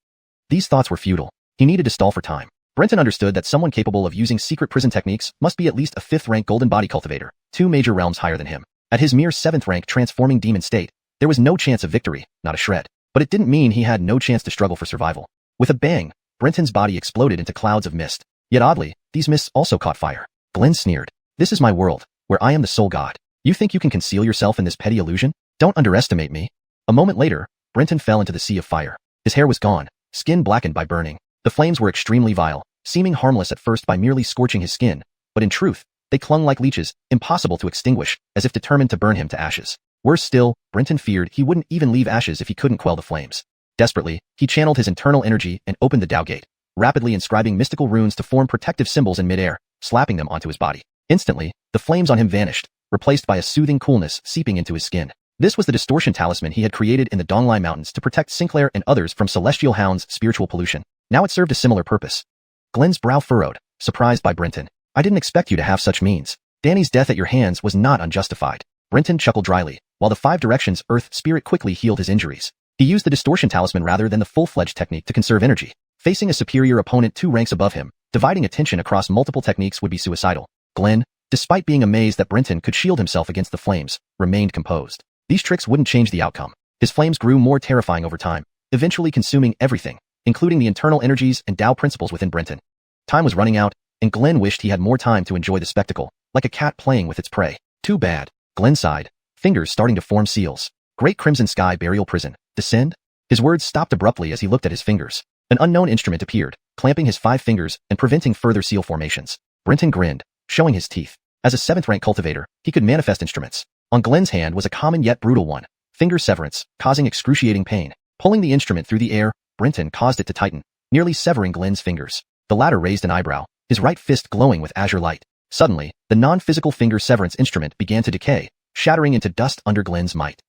These thoughts were futile. He needed to stall for time. Brenton understood that someone capable of using secret prison techniques must be at least a 5th-rank golden body cultivator, 2 major realms higher than him. At his mere 7th-rank transforming demon state, there was no chance of victory, not a shred. But it didn't mean he had no chance to struggle for survival. With a bang, Brenton's body exploded into clouds of mist. Yet oddly, these mists also caught fire. Glenn sneered. This is my world, where I am the sole god. You think you can conceal yourself in this petty illusion? Don't underestimate me. A moment later, Brenton fell into the sea of fire. His hair was gone, skin blackened by burning. The flames were extremely vile, seeming harmless at first by merely scorching his skin, but in truth, they clung like leeches, impossible to extinguish, as if determined to burn him to ashes. Worse still, Brenton feared he wouldn't even leave ashes if he couldn't quell the flames. Desperately, he channeled his internal energy and opened the Dao Gate, rapidly inscribing mystical runes to form protective symbols in midair, slapping them onto his body. Instantly, the flames on him vanished, replaced by a soothing coolness seeping into his skin. This was the distortion talisman he had created in the Donglai Mountains to protect Sinclair and others from Celestial Hound's spiritual pollution. Now it served a similar purpose. Glenn's brow furrowed, surprised by Brenton. I didn't expect you to have such means. Danny's death at your hands was not unjustified. Brenton chuckled dryly, while the 5 Directions Earth Spirit quickly healed his injuries. He used the distortion talisman rather than the full-fledged technique to conserve energy. Facing a superior opponent 2 ranks above him, dividing attention across multiple techniques would be suicidal. Glenn, despite being amazed that Brenton could shield himself against the flames, remained composed. These tricks wouldn't change the outcome. His flames grew more terrifying over time, eventually consuming everything, including the internal energies and Tao principles within Brenton. Time was running out, and Glenn wished he had more time to enjoy the spectacle, like a cat playing with its prey. Too bad. Glenn sighed, fingers starting to form seals. Great Crimson Sky Burial Prison. Descend? His words stopped abruptly as he looked at his fingers. An unknown instrument appeared, clamping his 5 fingers and preventing further seal formations. Brenton grinned, showing his teeth. As a 7th-rank cultivator, he could manifest instruments. On Glenn's hand was a common yet brutal one, finger severance, causing excruciating pain. Pulling the instrument through the air, Brenton caused it to tighten, nearly severing Glenn's fingers. The latter raised an eyebrow, his right fist glowing with azure light. Suddenly, the non-physical finger severance instrument began to decay, shattering into dust under Glenn's might.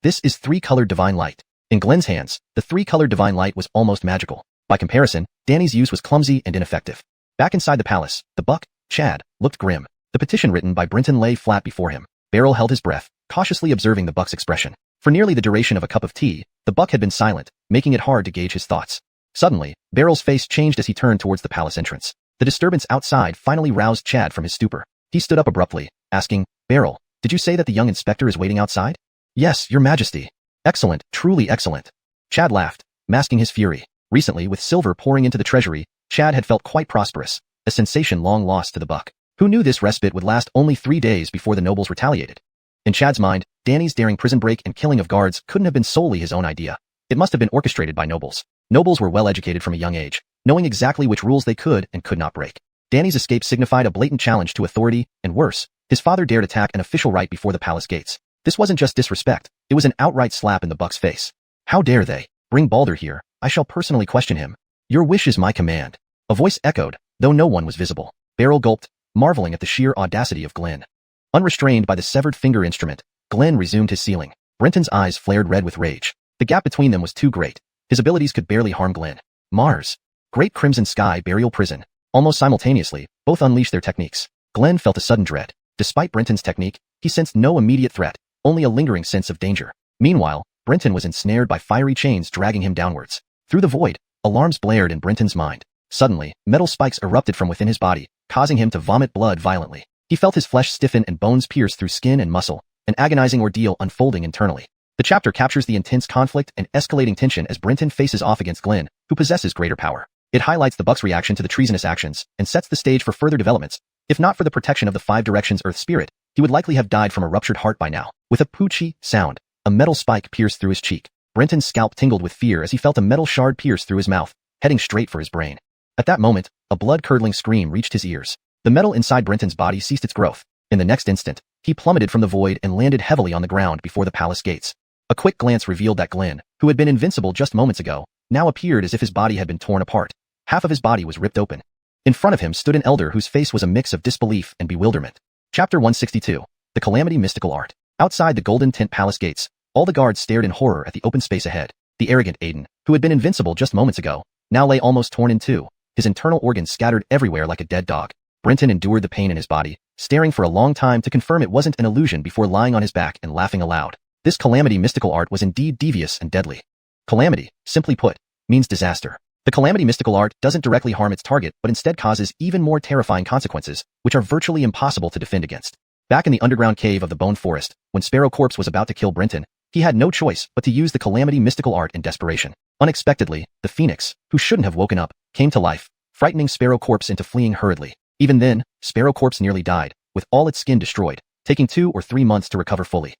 This is 3-colored divine light. In Glenn's hands, the 3-colored divine light was almost magical. By comparison, Danny's use was clumsy and ineffective. Back inside the palace, the buck, Chad, looked grim. The petition written by Brenton lay flat before him. Beryl held his breath, cautiously observing the buck's expression. For nearly the duration of a cup of tea, the buck had been silent, making it hard to gauge his thoughts. Suddenly, Beryl's face changed as he turned towards the palace entrance. The disturbance outside finally roused Chad from his stupor. He stood up abruptly, asking, Beryl, did you say that the young inspector is waiting outside? Yes, your majesty. Excellent, truly excellent. Chad laughed, masking his fury. Recently, with silver pouring into the treasury, Chad had felt quite prosperous, a sensation long lost to the buck. Who knew this respite would last only 3 days before the nobles retaliated? In Chad's mind, Danny's daring prison break and killing of guards couldn't have been solely his own idea. It must have been orchestrated by nobles. Nobles were well educated from a young age, knowing exactly which rules they could and could not break. Danny's escape signified a blatant challenge to authority, and worse, his father dared attack an official right before the palace gates. This wasn't just disrespect, it was an outright slap in the buck's face. How dare they? Bring Balder here, I shall personally question him. Your wish is my command. A voice echoed, though no one was visible. Beryl gulped, marveling at the sheer audacity of Glenn. Unrestrained by the severed finger instrument, Glenn resumed his sealing. Brenton's eyes flared red with rage. The gap between them was too great. His abilities could barely harm Glenn. Mars. Great Crimson Sky Burial Prison. Almost simultaneously, both unleashed their techniques. Glenn felt a sudden dread. Despite Brenton's technique, he sensed no immediate threat, only a lingering sense of danger. Meanwhile, Brenton was ensnared by fiery chains dragging him downwards. Through the void, alarms blared in Brenton's mind. Suddenly, metal spikes erupted from within his body, causing him to vomit blood violently. He felt his flesh stiffen and bones pierce through skin and muscle, an agonizing ordeal unfolding internally. The chapter captures the intense conflict and escalating tension as Brenton faces off against Glenn, who possesses greater power. It highlights the buck's reaction to the treasonous actions and sets the stage for further developments. If not for the protection of the 5 Directions Earth Spirit, he would likely have died from a ruptured heart by now. With a poochie sound, a metal spike pierced through his cheek. Brenton's scalp tingled with fear as he felt a metal shard pierce through his mouth, heading straight for his brain. At that moment, a blood-curdling scream reached his ears. The metal inside Brenton's body ceased its growth. In the next instant, he plummeted from the void and landed heavily on the ground before the palace gates. A quick glance revealed that Glenn, who had been invincible just moments ago, now appeared as if his body had been torn apart. Half of his body was ripped open. In front of him stood an elder whose face was a mix of disbelief and bewilderment. Chapter 162. The Calamity Mystical Art. Outside the Golden Tent Palace gates, all the guards stared in horror at the open space ahead. The arrogant Aiden, who had been invincible just moments ago, now lay almost torn in two, his internal organs scattered everywhere like a dead dog. Brenton endured the pain in his body, staring for a long time to confirm it wasn't an illusion before lying on his back and laughing aloud. This calamity mystical art was indeed devious and deadly. Calamity, simply put, means disaster. The calamity mystical art doesn't directly harm its target but instead causes even more terrifying consequences, which are virtually impossible to defend against. Back in the underground cave of the Bone Forest, when Sparrow Corpse was about to kill Brenton, he had no choice but to use the calamity mystical art in desperation. Unexpectedly, the Phoenix, who shouldn't have woken up, came to life, frightening Sparrow Corpse into fleeing hurriedly. Even then, Sparrow Corpse nearly died, with all its skin destroyed, taking 2 or 3 months to recover fully.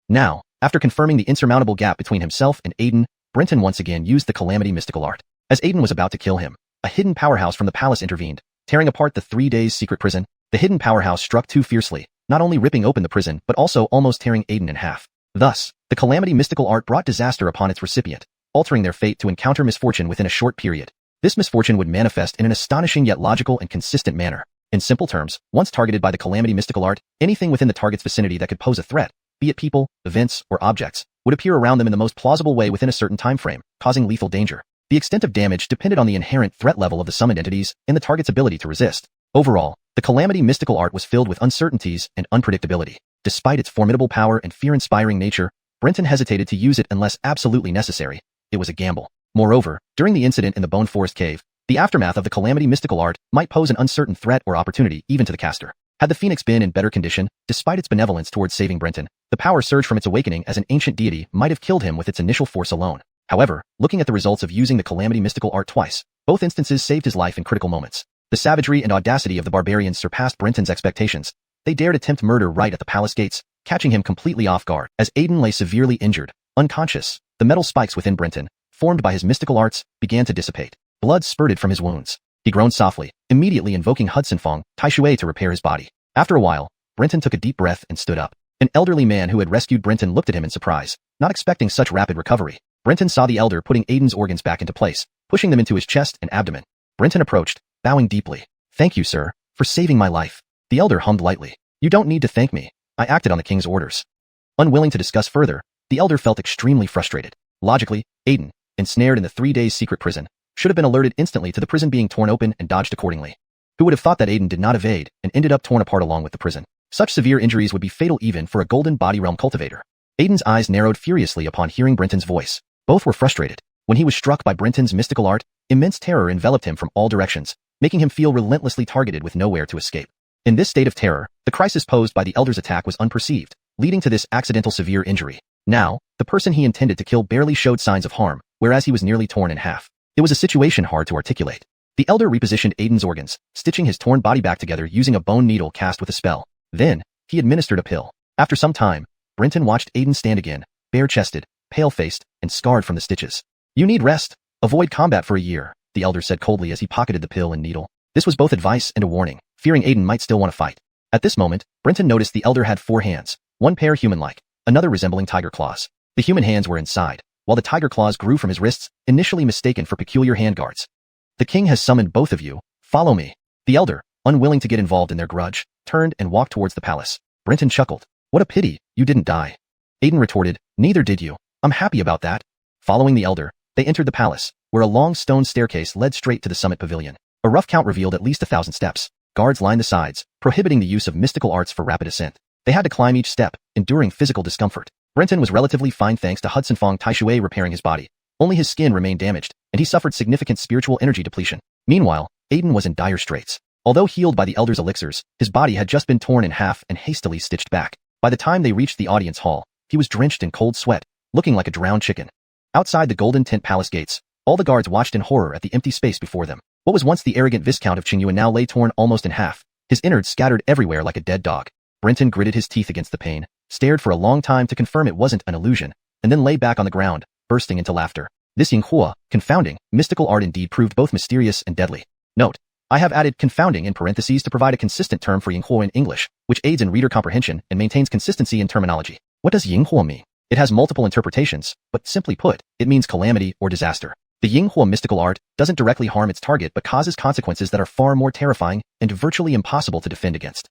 Now, after confirming the insurmountable gap between himself and Aiden, Brenton once again used the calamity mystical art. As Aiden was about to kill him, a hidden powerhouse from the palace intervened, tearing apart the 3 days secret prison. The hidden powerhouse struck too fiercely, not only ripping open the prison but also almost tearing Aiden in half. Thus, the calamity mystical art brought disaster upon its recipient, altering their fate to encounter misfortune within a short period. This misfortune would manifest in an astonishing yet logical and consistent manner. In simple terms, once targeted by the calamity mystical art, anything within the target's vicinity that could pose a threat, be it people, events, or objects, would appear around them in the most plausible way within a certain time frame, causing lethal danger. The extent of damage depended on the inherent threat level of the summoned entities and the target's ability to resist. Overall, the calamity mystical art was filled with uncertainties and unpredictability. Despite its formidable power and fear-inspiring nature, Brenton hesitated to use it unless absolutely necessary. It was a gamble. Moreover, during the incident in the Bone Forest Cave, the aftermath of the calamity mystical art might pose an uncertain threat or opportunity even to the caster. Had the Phoenix been in better condition, despite its benevolence towards saving Brenton, the power surge from its awakening as an ancient deity might have killed him with its initial force alone. However, looking at the results of using the calamity mystical art twice, both instances saved his life in critical moments. The savagery and audacity of the barbarians surpassed Brenton's expectations. They dared attempt murder right at the palace gates, catching him completely off guard. As Aiden lay severely injured, unconscious, the metal spikes within Brenton, formed by his mystical arts, began to dissipate. Blood spurted from his wounds. He groaned softly, immediately invoking xuanhuan Tai Sui to repair his body. After a while, Brenton took a deep breath and stood up. An elderly man who had rescued Brenton looked at him in surprise, not expecting such rapid recovery. Brenton saw the elder putting Aiden's organs back into place, pushing them into his chest and abdomen. Brenton approached, bowing deeply. "Thank you, sir, for saving my life." The elder hummed lightly. "You don't need to thank me. I acted on the king's orders." Unwilling to discuss further, the elder felt extremely frustrated. Logically, Aiden, ensnared in the 3 days secret prison, should have been alerted instantly to the prison being torn open and dodged accordingly. Who would have thought that Aiden did not evade and ended up torn apart along with the prison? Such severe injuries would be fatal even for a golden body realm cultivator. Aiden's eyes narrowed furiously upon hearing Brenton's voice. Both were frustrated. When he was struck by Brenton's mystical art, immense terror enveloped him from all directions, making him feel relentlessly targeted with nowhere to escape. In this state of terror, the crisis posed by the elder's attack was unperceived, leading to this accidental severe injury. Now, the person he intended to kill barely showed signs of harm, whereas he was nearly torn in half. It was a situation hard to articulate. The elder repositioned Aiden's organs, stitching his torn body back together using a bone needle cast with a spell. Then, he administered a pill. After some time, Brenton watched Aiden stand again, bare-chested, pale-faced, and scarred from the stitches. "You need rest. Avoid combat for a year," the elder said coldly as he pocketed the pill and needle. This was both advice and a warning, fearing Aiden might still want to fight. At this moment, Brenton noticed the elder had 4 hands, one pair human-like, another resembling tiger claws. The human hands were inside, while the tiger claws grew from his wrists, initially mistaken for peculiar handguards. "The king has summoned both of you. Follow me." The elder, unwilling to get involved in their grudge, turned and walked towards the palace. Brenton chuckled. "What a pity, you didn't die." Aiden retorted, "Neither did you. I'm happy about that." Following the elder, they entered the palace, where a long stone staircase led straight to the summit pavilion. A rough count revealed at least 1,000 steps. Guards lined the sides, prohibiting the use of mystical arts for rapid ascent. They had to climb each step, enduring physical discomfort. Brenton was relatively fine thanks to xuanhuan Tai Sui repairing his body. Only his skin remained damaged, and he suffered significant spiritual energy depletion. Meanwhile, Aiden was in dire straits. Although healed by the elder's elixirs, his body had just been torn in half and hastily stitched back. By the time they reached the audience hall, he was drenched in cold sweat, looking like a drowned chicken. Outside the golden tent palace gates, all the guards watched in horror at the empty space before them. What was once the arrogant Viscount of Xuanhuan now lay torn almost in half, his innards scattered everywhere like a dead dog. Brenton gritted his teeth against the pain, stared for a long time to confirm it wasn't an illusion, and then lay back on the ground, bursting into laughter. This yinghua, confounding, mystical art indeed proved both mysterious and deadly. Note: I have added confounding in parentheses to provide a consistent term for yinghua in English, which aids in reader comprehension and maintains consistency in terminology. What does yinghua mean? It has multiple interpretations, but simply put, it means calamity or disaster. The yinghua mystical art doesn't directly harm its target but causes consequences that are far more terrifying and virtually impossible to defend against.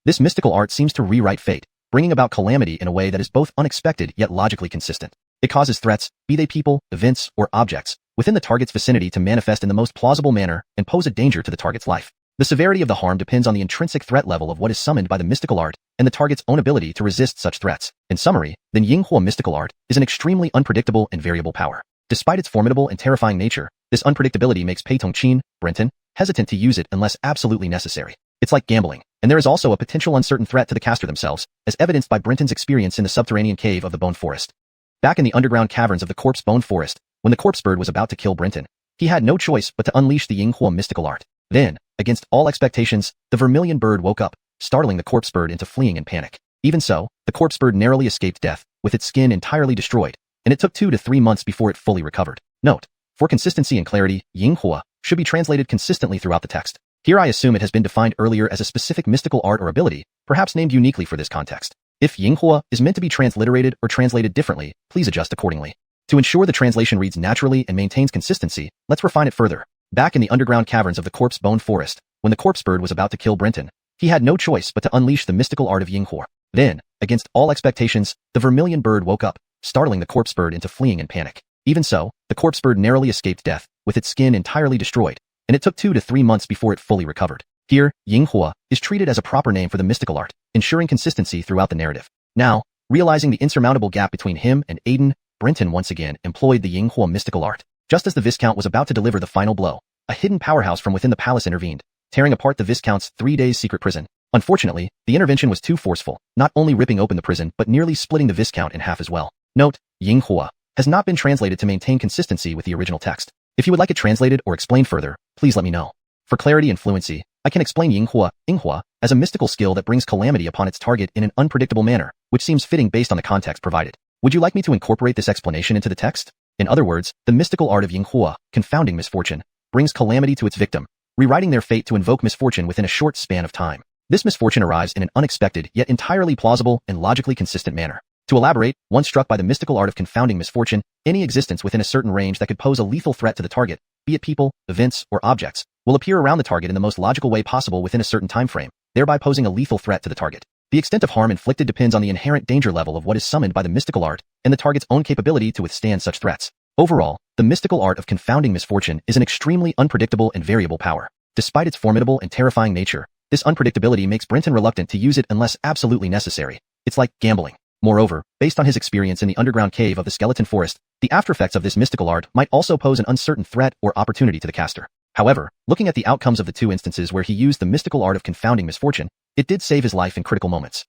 This mystical art seems to rewrite fate, bringing about calamity in a way that is both unexpected yet logically consistent. It causes threats, be they people, events, or objects, within the target's vicinity to manifest in the most plausible manner and pose a danger to the target's life. The severity of the harm depends on the intrinsic threat level of what is summoned by the mystical art and the target's own ability to resist such threats. In summary, the Yinghua mystical art is an extremely unpredictable and variable power. Despite its formidable and terrifying nature, this unpredictability makes Pei Tongqin, Brenton, hesitant to use it unless absolutely necessary. It's like gambling, and there is also a potential uncertain threat to the caster themselves, as evidenced by Brenton's experience in the subterranean cave of the Bone Forest. Back in the underground caverns of the Corpse Bone Forest, when the corpse bird was about to kill Brenton, he had no choice but to unleash the Yinghua mystical art. Then, against all expectations, the vermilion bird woke up, startling the corpse bird into fleeing in panic. Even so, the corpse bird narrowly escaped death, with its skin entirely destroyed, and it took 2 to 3 months before it fully recovered. Note: for consistency and clarity, Yinghua should be translated consistently throughout the text. Here I assume it has been defined earlier as a specific mystical art or ability, perhaps named uniquely for this context. If Yinghua is meant to be transliterated or translated differently, please adjust accordingly. To ensure the translation reads naturally and maintains consistency, let's refine it further. Back in the underground caverns of the Corpse Bone Forest, when the corpse bird was about to kill Brenton, he had no choice but to unleash the mystical art of Yinghua. Then, against all expectations, the vermilion bird woke up, startling the corpse bird into fleeing in panic. Even so, the corpse bird narrowly escaped death, with its skin entirely destroyed, and it took 2 to 3 months before it fully recovered. Here, Yinghua is treated as a proper name for the mystical art, ensuring consistency throughout the narrative. Now, realizing the insurmountable gap between him and Aiden, Brenton once again employed the Yinghua mystical art. Just as the Viscount was about to deliver the final blow, a hidden powerhouse from within the palace intervened, tearing apart the Viscount's 3 days secret prison. Unfortunately, the intervention was too forceful, not only ripping open the prison but nearly splitting the Viscount in half as well. Note: Yinghua has not been translated to maintain consistency with the original text. If you would like it translated or explained further, please let me know. For clarity and fluency, I can explain Yinghua, as a mystical skill that brings calamity upon its target in an unpredictable manner, which seems fitting based on the context provided. Would you like me to incorporate this explanation into the text? In other words, the mystical art of Yinghua, confounding misfortune, brings calamity to its victim, rewriting their fate to invoke misfortune within a short span of time. This misfortune arrives in an unexpected yet entirely plausible and logically consistent manner. To elaborate, once struck by the mystical art of confounding misfortune, any existence within a certain range that could pose a lethal threat to the target, be it people, events, or objects, will appear around the target in the most logical way possible within a certain time frame, thereby posing a lethal threat to the target. The extent of harm inflicted depends on the inherent danger level of what is summoned by the mystical art and the target's own capability to withstand such threats. Overall, the mystical art of confounding misfortune is an extremely unpredictable and variable power. Despite its formidable and terrifying nature, this unpredictability makes Brenton reluctant to use it unless absolutely necessary. It's like gambling. Moreover, based on his experience in the underground cave of the Skeleton Forest, the aftereffects of this mystical art might also pose an uncertain threat or opportunity to the caster. However, looking at the outcomes of the 2 instances where he used the mystical art of confounding misfortune, it did save his life in critical moments.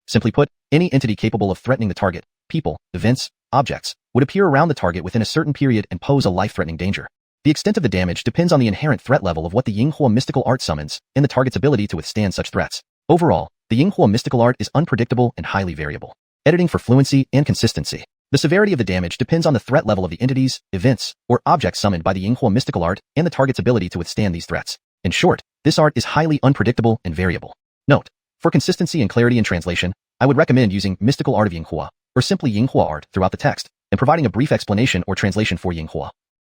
Simply put, any entity capable of threatening the target, people, events, objects, would appear around the target within a certain period and pose a life-threatening danger. The extent of the damage depends on the inherent threat level of what the Yinghua mystical art summons and the target's ability to withstand such threats. Overall, the Yinghua mystical art is unpredictable and highly variable. Editing for fluency and consistency. The severity of the damage depends on the threat level of the entities, events, or objects summoned by the Yinghua mystical art and the target's ability to withstand these threats. In short, this art is highly unpredictable and variable. Note: for consistency and clarity in translation, I would recommend using mystical art of Yinghua, or simply Yinghua art throughout the text, and providing a brief explanation or translation for Yinghua.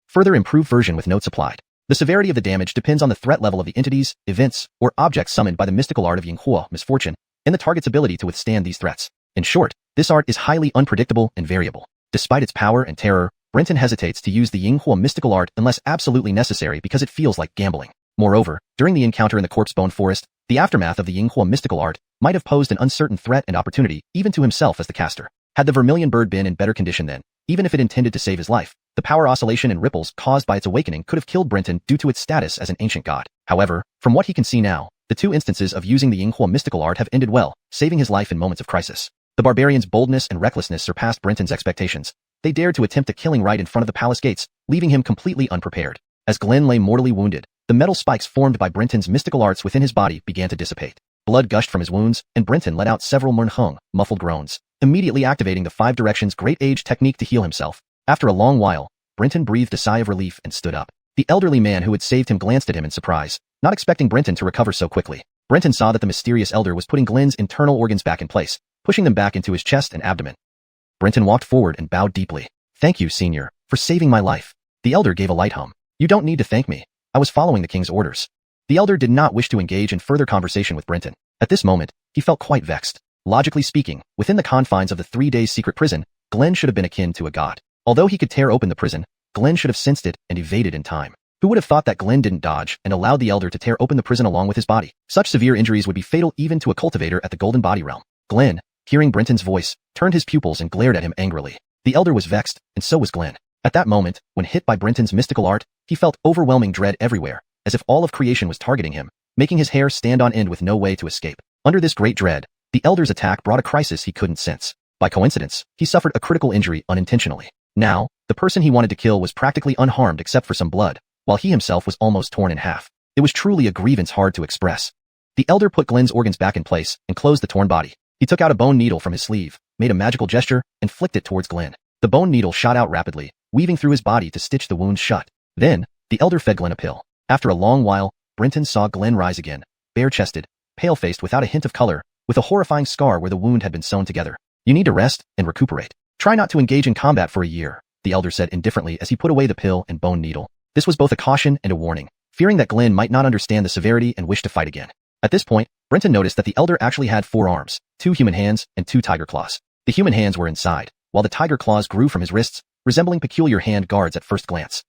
Further improved version with notes applied. The severity of the damage depends on the threat level of the entities, events, or objects summoned by the mystical art of Yinghua, misfortune, and the target's ability to withstand these threats. In short, this art is highly unpredictable and variable. Despite its power and terror, Brenton hesitates to use the Yinghua mystical art unless absolutely necessary because it feels like gambling. Moreover, during the encounter in the Corpse Bone Forest, the aftermath of the Yinghua mystical art might have posed an uncertain threat and opportunity even to himself as the caster. Had the vermilion bird been in better condition then, even if it intended to save his life, the power oscillation and ripples caused by its awakening could have killed Brenton due to its status as an ancient god. However, from what he can see now, the 2 instances of using the Yinghua mystical art have ended well, saving his life in moments of crisis. The barbarians' boldness and recklessness surpassed Brenton's expectations. They dared to attempt a killing right in front of the palace gates, leaving him completely unprepared. As Glenn lay mortally wounded, the metal spikes formed by Brenton's mystical arts within his body began to dissipate. Blood gushed from his wounds, and Brenton let out several murnhung, muffled groans, immediately activating the 5 Directions Great Age technique to heal himself. After a long while, Brenton breathed a sigh of relief and stood up. The elderly man who had saved him glanced at him in surprise, not expecting Brenton to recover so quickly. Brenton saw that the mysterious elder was putting Glenn's internal organs back in place, pushing them back into his chest and abdomen. Brenton walked forward and bowed deeply. "Thank you, senior, for saving my life." The elder gave a light hum. "You don't need to thank me. I was following the king's orders." The elder did not wish to engage in further conversation with Brenton. At this moment, he felt quite vexed. Logically speaking, within the confines of the 3 days secret prison, Glenn should have been akin to a god. Although he could tear open the prison, Glenn should have sensed it and evaded in time. Who would have thought that Glenn didn't dodge and allowed the elder to tear open the prison along with his body? Such severe injuries would be fatal even to a cultivator at the Golden Body Realm. Glenn, hearing Brenton's voice, turned his pupils and glared at him angrily. The elder was vexed, and so was Glenn. At that moment, when hit by Brenton's mystical art, he felt overwhelming dread everywhere, as if all of creation was targeting him, making his hair stand on end with no way to escape. Under this great dread, the elder's attack brought a crisis he couldn't sense. By coincidence, he suffered a critical injury unintentionally. Now, the person he wanted to kill was practically unharmed except for some blood, while he himself was almost torn in half. It was truly a grievance hard to express. The elder put Glenn's organs back in place and closed the torn body. He took out a bone needle from his sleeve, made a magical gesture, and flicked it towards Glenn. The bone needle shot out rapidly, weaving through his body to stitch the wound shut. Then, the elder fed Glenn a pill. After a long while, Brenton saw Glenn rise again, bare-chested, pale-faced without a hint of color, with a horrifying scar where the wound had been sewn together. You need to rest and recuperate. Try not to engage in combat for a year, the elder said indifferently as he put away the pill and bone needle. This was both a caution and a warning, fearing that Glenn might not understand the severity and wish to fight again. At this point, Brenton noticed that the elder actually had 4 arms, 2 human hands, and 2 tiger claws. The human hands were inside, while the tiger claws grew from his wrists, resembling peculiar hand guards at first glance.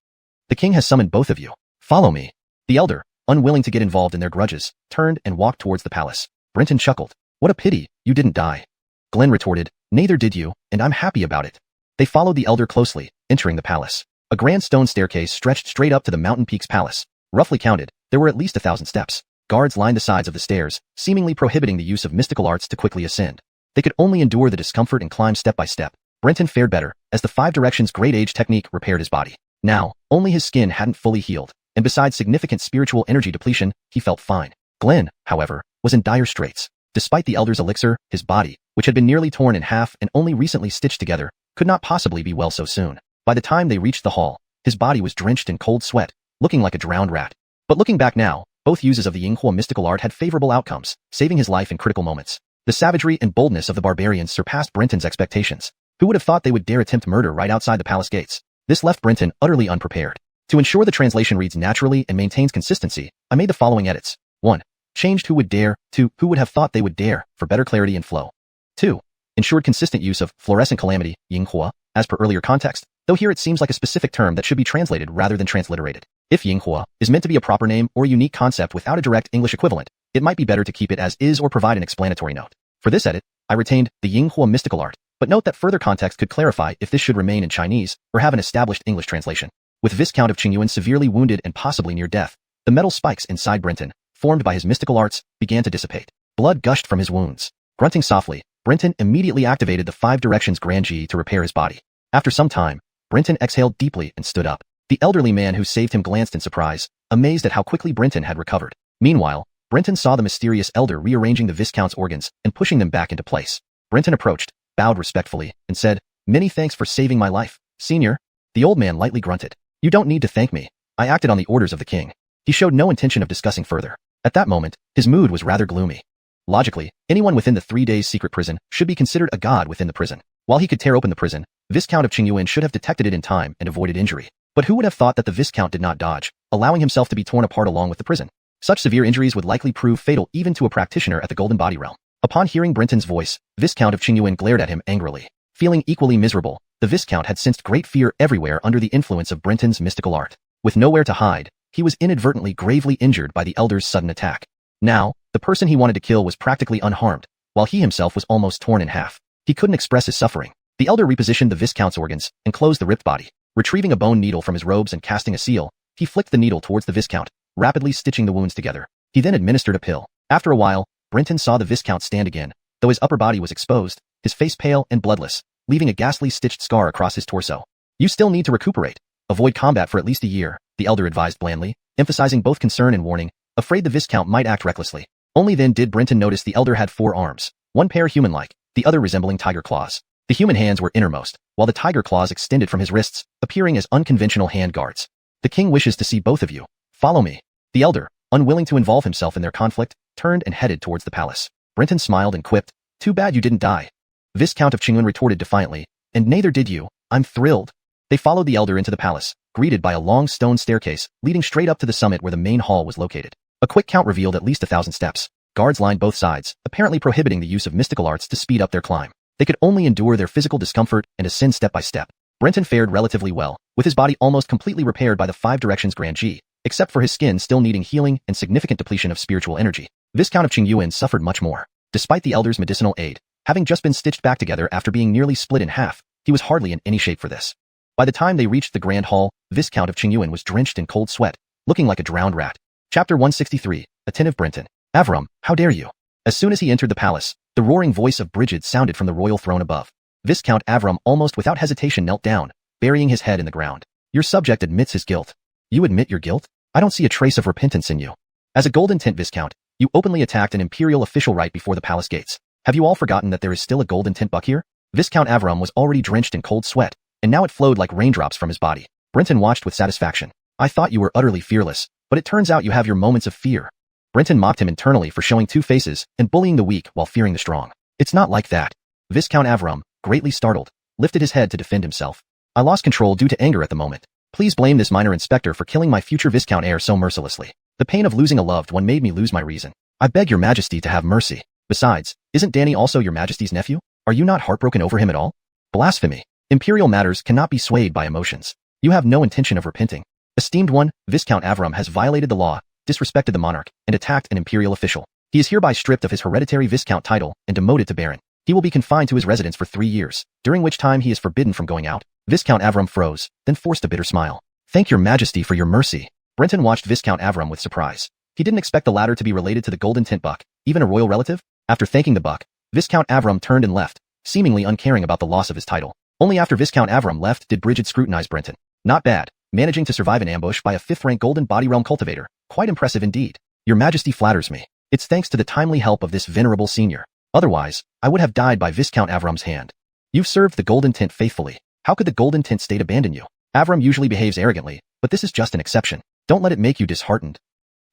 The king has summoned both of you. Follow me. The elder, unwilling to get involved in their grudges, turned and walked towards the palace. Brenton chuckled. What a pity, you didn't die. Glenn retorted, neither did you, and I'm happy about it. They followed the elder closely, entering the palace. A grand stone staircase stretched straight up to the Mountain Peaks Palace. Roughly counted, there were at least 1,000 steps. Guards lined the sides of the stairs, seemingly prohibiting the use of mystical arts to quickly ascend. They could only endure the discomfort and climb step by step. Brenton fared better, as the 5 Directions Great Age technique repaired his body. Now, only his skin hadn't fully healed, and besides significant spiritual energy depletion, he felt fine. Glenn, however, was in dire straits. Despite the elder's elixir, his body, which had been nearly torn in half and only recently stitched together, could not possibly be well so soon. By the time they reached the hall, his body was drenched in cold sweat, looking like a drowned rat. But looking back now, both uses of the Yinghua mystical art had favorable outcomes, saving his life in critical moments. The savagery and boldness of the barbarians surpassed Brenton's expectations. Who would have thought they would dare attempt murder right outside the palace gates? This left Brenton utterly unprepared. To ensure the translation reads naturally and maintains consistency, I made the following edits. 1. Changed who would dare, 2. Who would have thought they would dare, for better clarity and flow. 2. Ensured consistent use of fluorescent calamity, Yinghua, as per earlier context, though here it seems like a specific term that should be translated rather than transliterated. If Yinghua is meant to be a proper name or a unique concept without a direct English equivalent, it might be better to keep it as is or provide an explanatory note. For this edit, I retained the Yinghua mystical art, but note that further context could clarify if this should remain in Chinese or have an established English translation. With Viscount of Qingyuan severely wounded and possibly near death, the metal spikes inside Brenton, formed by his mystical arts, began to dissipate. Blood gushed from his wounds. Grunting softly, Brenton immediately activated the 5 Directions Grand Ji to repair his body. After some time, Brenton exhaled deeply and stood up. The elderly man who saved him glanced in surprise, amazed at how quickly Brenton had recovered. Meanwhile, Brenton saw the mysterious elder rearranging the Viscount's organs and pushing them back into place. Brenton approached, bowed respectfully, and said, "Many thanks for saving my life, Senior." The old man lightly grunted. "You don't need to thank me. I acted on the orders of the king." He showed no intention of discussing further. At that moment, his mood was rather gloomy. Logically, anyone within the 3 days secret prison should be considered a god within the prison. While he could tear open the prison, Viscount of Qingyuan should have detected it in time and avoided injury. But who would have thought that the Viscount did not dodge, allowing himself to be torn apart along with the prison? Such severe injuries would likely prove fatal even to a practitioner at the Golden Body Realm. Upon hearing Brenton's voice, Viscount of Qingyuan glared at him angrily. Feeling equally miserable, the Viscount had sensed great fear everywhere under the influence of Brenton's mystical art. With nowhere to hide, he was inadvertently gravely injured by the elder's sudden attack. Now, the person he wanted to kill was practically unharmed, while he himself was almost torn in half. He couldn't express his suffering. The elder repositioned the Viscount's organs and closed the ripped body. Retrieving a bone needle from his robes and casting a seal, he flicked the needle towards the Viscount, rapidly stitching the wounds together. He then administered a pill. After a while, Brenton saw the Viscount stand again, though his upper body was exposed, his face pale and bloodless, leaving a ghastly stitched scar across his torso. "You still need to recuperate. Avoid combat for at least a year," the elder advised blandly, emphasizing both concern and warning, afraid the Viscount might act recklessly. Only then did Brenton notice the elder had 4 arms, one pair human-like, the other resembling tiger claws. The human hands were innermost, while the tiger claws extended from his wrists, appearing as unconventional hand guards. "The king wishes to see both of you. Follow me." The elder, unwilling to involve himself in their conflict, turned and headed towards the palace. Brenton smiled and quipped, "Too bad you didn't die." Viscount of Qingyuan retorted defiantly, "And neither did you. I'm thrilled." They followed the elder into the palace, greeted by a long stone staircase leading straight up to the summit where the main hall was located. A quick count revealed at least 1,000 steps. Guards lined both sides, apparently prohibiting the use of mystical arts to speed up their climb. They could only endure their physical discomfort and ascend step by step. Brenton fared relatively well, with his body almost completely repaired by the Five Directions Grand G, except for his skin still needing healing and significant depletion of spiritual energy. Viscount of Xuanhuan suffered much more. Despite the elder's medicinal aid, having just been stitched back together after being nearly split in half, he was hardly in any shape for this. By the time they reached the Grand Hall, Viscount of Xuanhuan was drenched in cold sweat, looking like a drowned rat. Chapter 163, Attentive Brenton. Avram, how dare you? As soon as he entered the palace, the roaring voice of Brigid sounded from the royal throne above. Viscount Avram almost without hesitation knelt down, burying his head in the ground. Your subject admits his guilt. You admit your guilt? I don't see a trace of repentance in you. As a golden tint Viscount, you openly attacked an imperial official right before the palace gates. Have you all forgotten that there is still a golden tint buck here? Viscount Avram was already drenched in cold sweat, and now it flowed like raindrops from his body. Brenton watched with satisfaction. I thought you were utterly fearless, but it turns out you have your moments of fear. Brenton mocked him internally for showing two faces and bullying the weak while fearing the strong. It's not like that. Viscount Avram, greatly startled, lifted his head to defend himself. I lost control due to anger at the moment. Please blame this minor inspector for killing my future Viscount heir so mercilessly. The pain of losing a loved one made me lose my reason. I beg your majesty to have mercy. Besides, isn't Danny also your majesty's nephew? Are you not heartbroken over him at all? Blasphemy. Imperial matters cannot be swayed by emotions. You have no intention of repenting. Esteemed one, Viscount Avram has violated the law, disrespected the monarch, and attacked an imperial official. He is hereby stripped of his hereditary Viscount title and demoted to Baron. He will be confined to his residence for 3 years, during which time he is forbidden from going out. Viscount Avram froze, then forced a bitter smile. Thank your majesty for your mercy. Brenton watched Viscount Avram with surprise. He didn't expect the latter to be related to the golden tint buck, even a royal relative. After thanking the buck, Viscount Avram turned and left, seemingly uncaring about the loss of his title. Only after Viscount Avram left did Brigid scrutinize Brenton. Not bad, managing to survive an ambush by a 5th-rank golden body realm cultivator. Quite impressive indeed. Your majesty flatters me. It's thanks to the timely help of this venerable senior. Otherwise, I would have died by Viscount Avram's hand. You've served the golden tint faithfully. How could the golden tint state abandon you? Avram usually behaves arrogantly, but this is just an exception. Don't let it make you disheartened.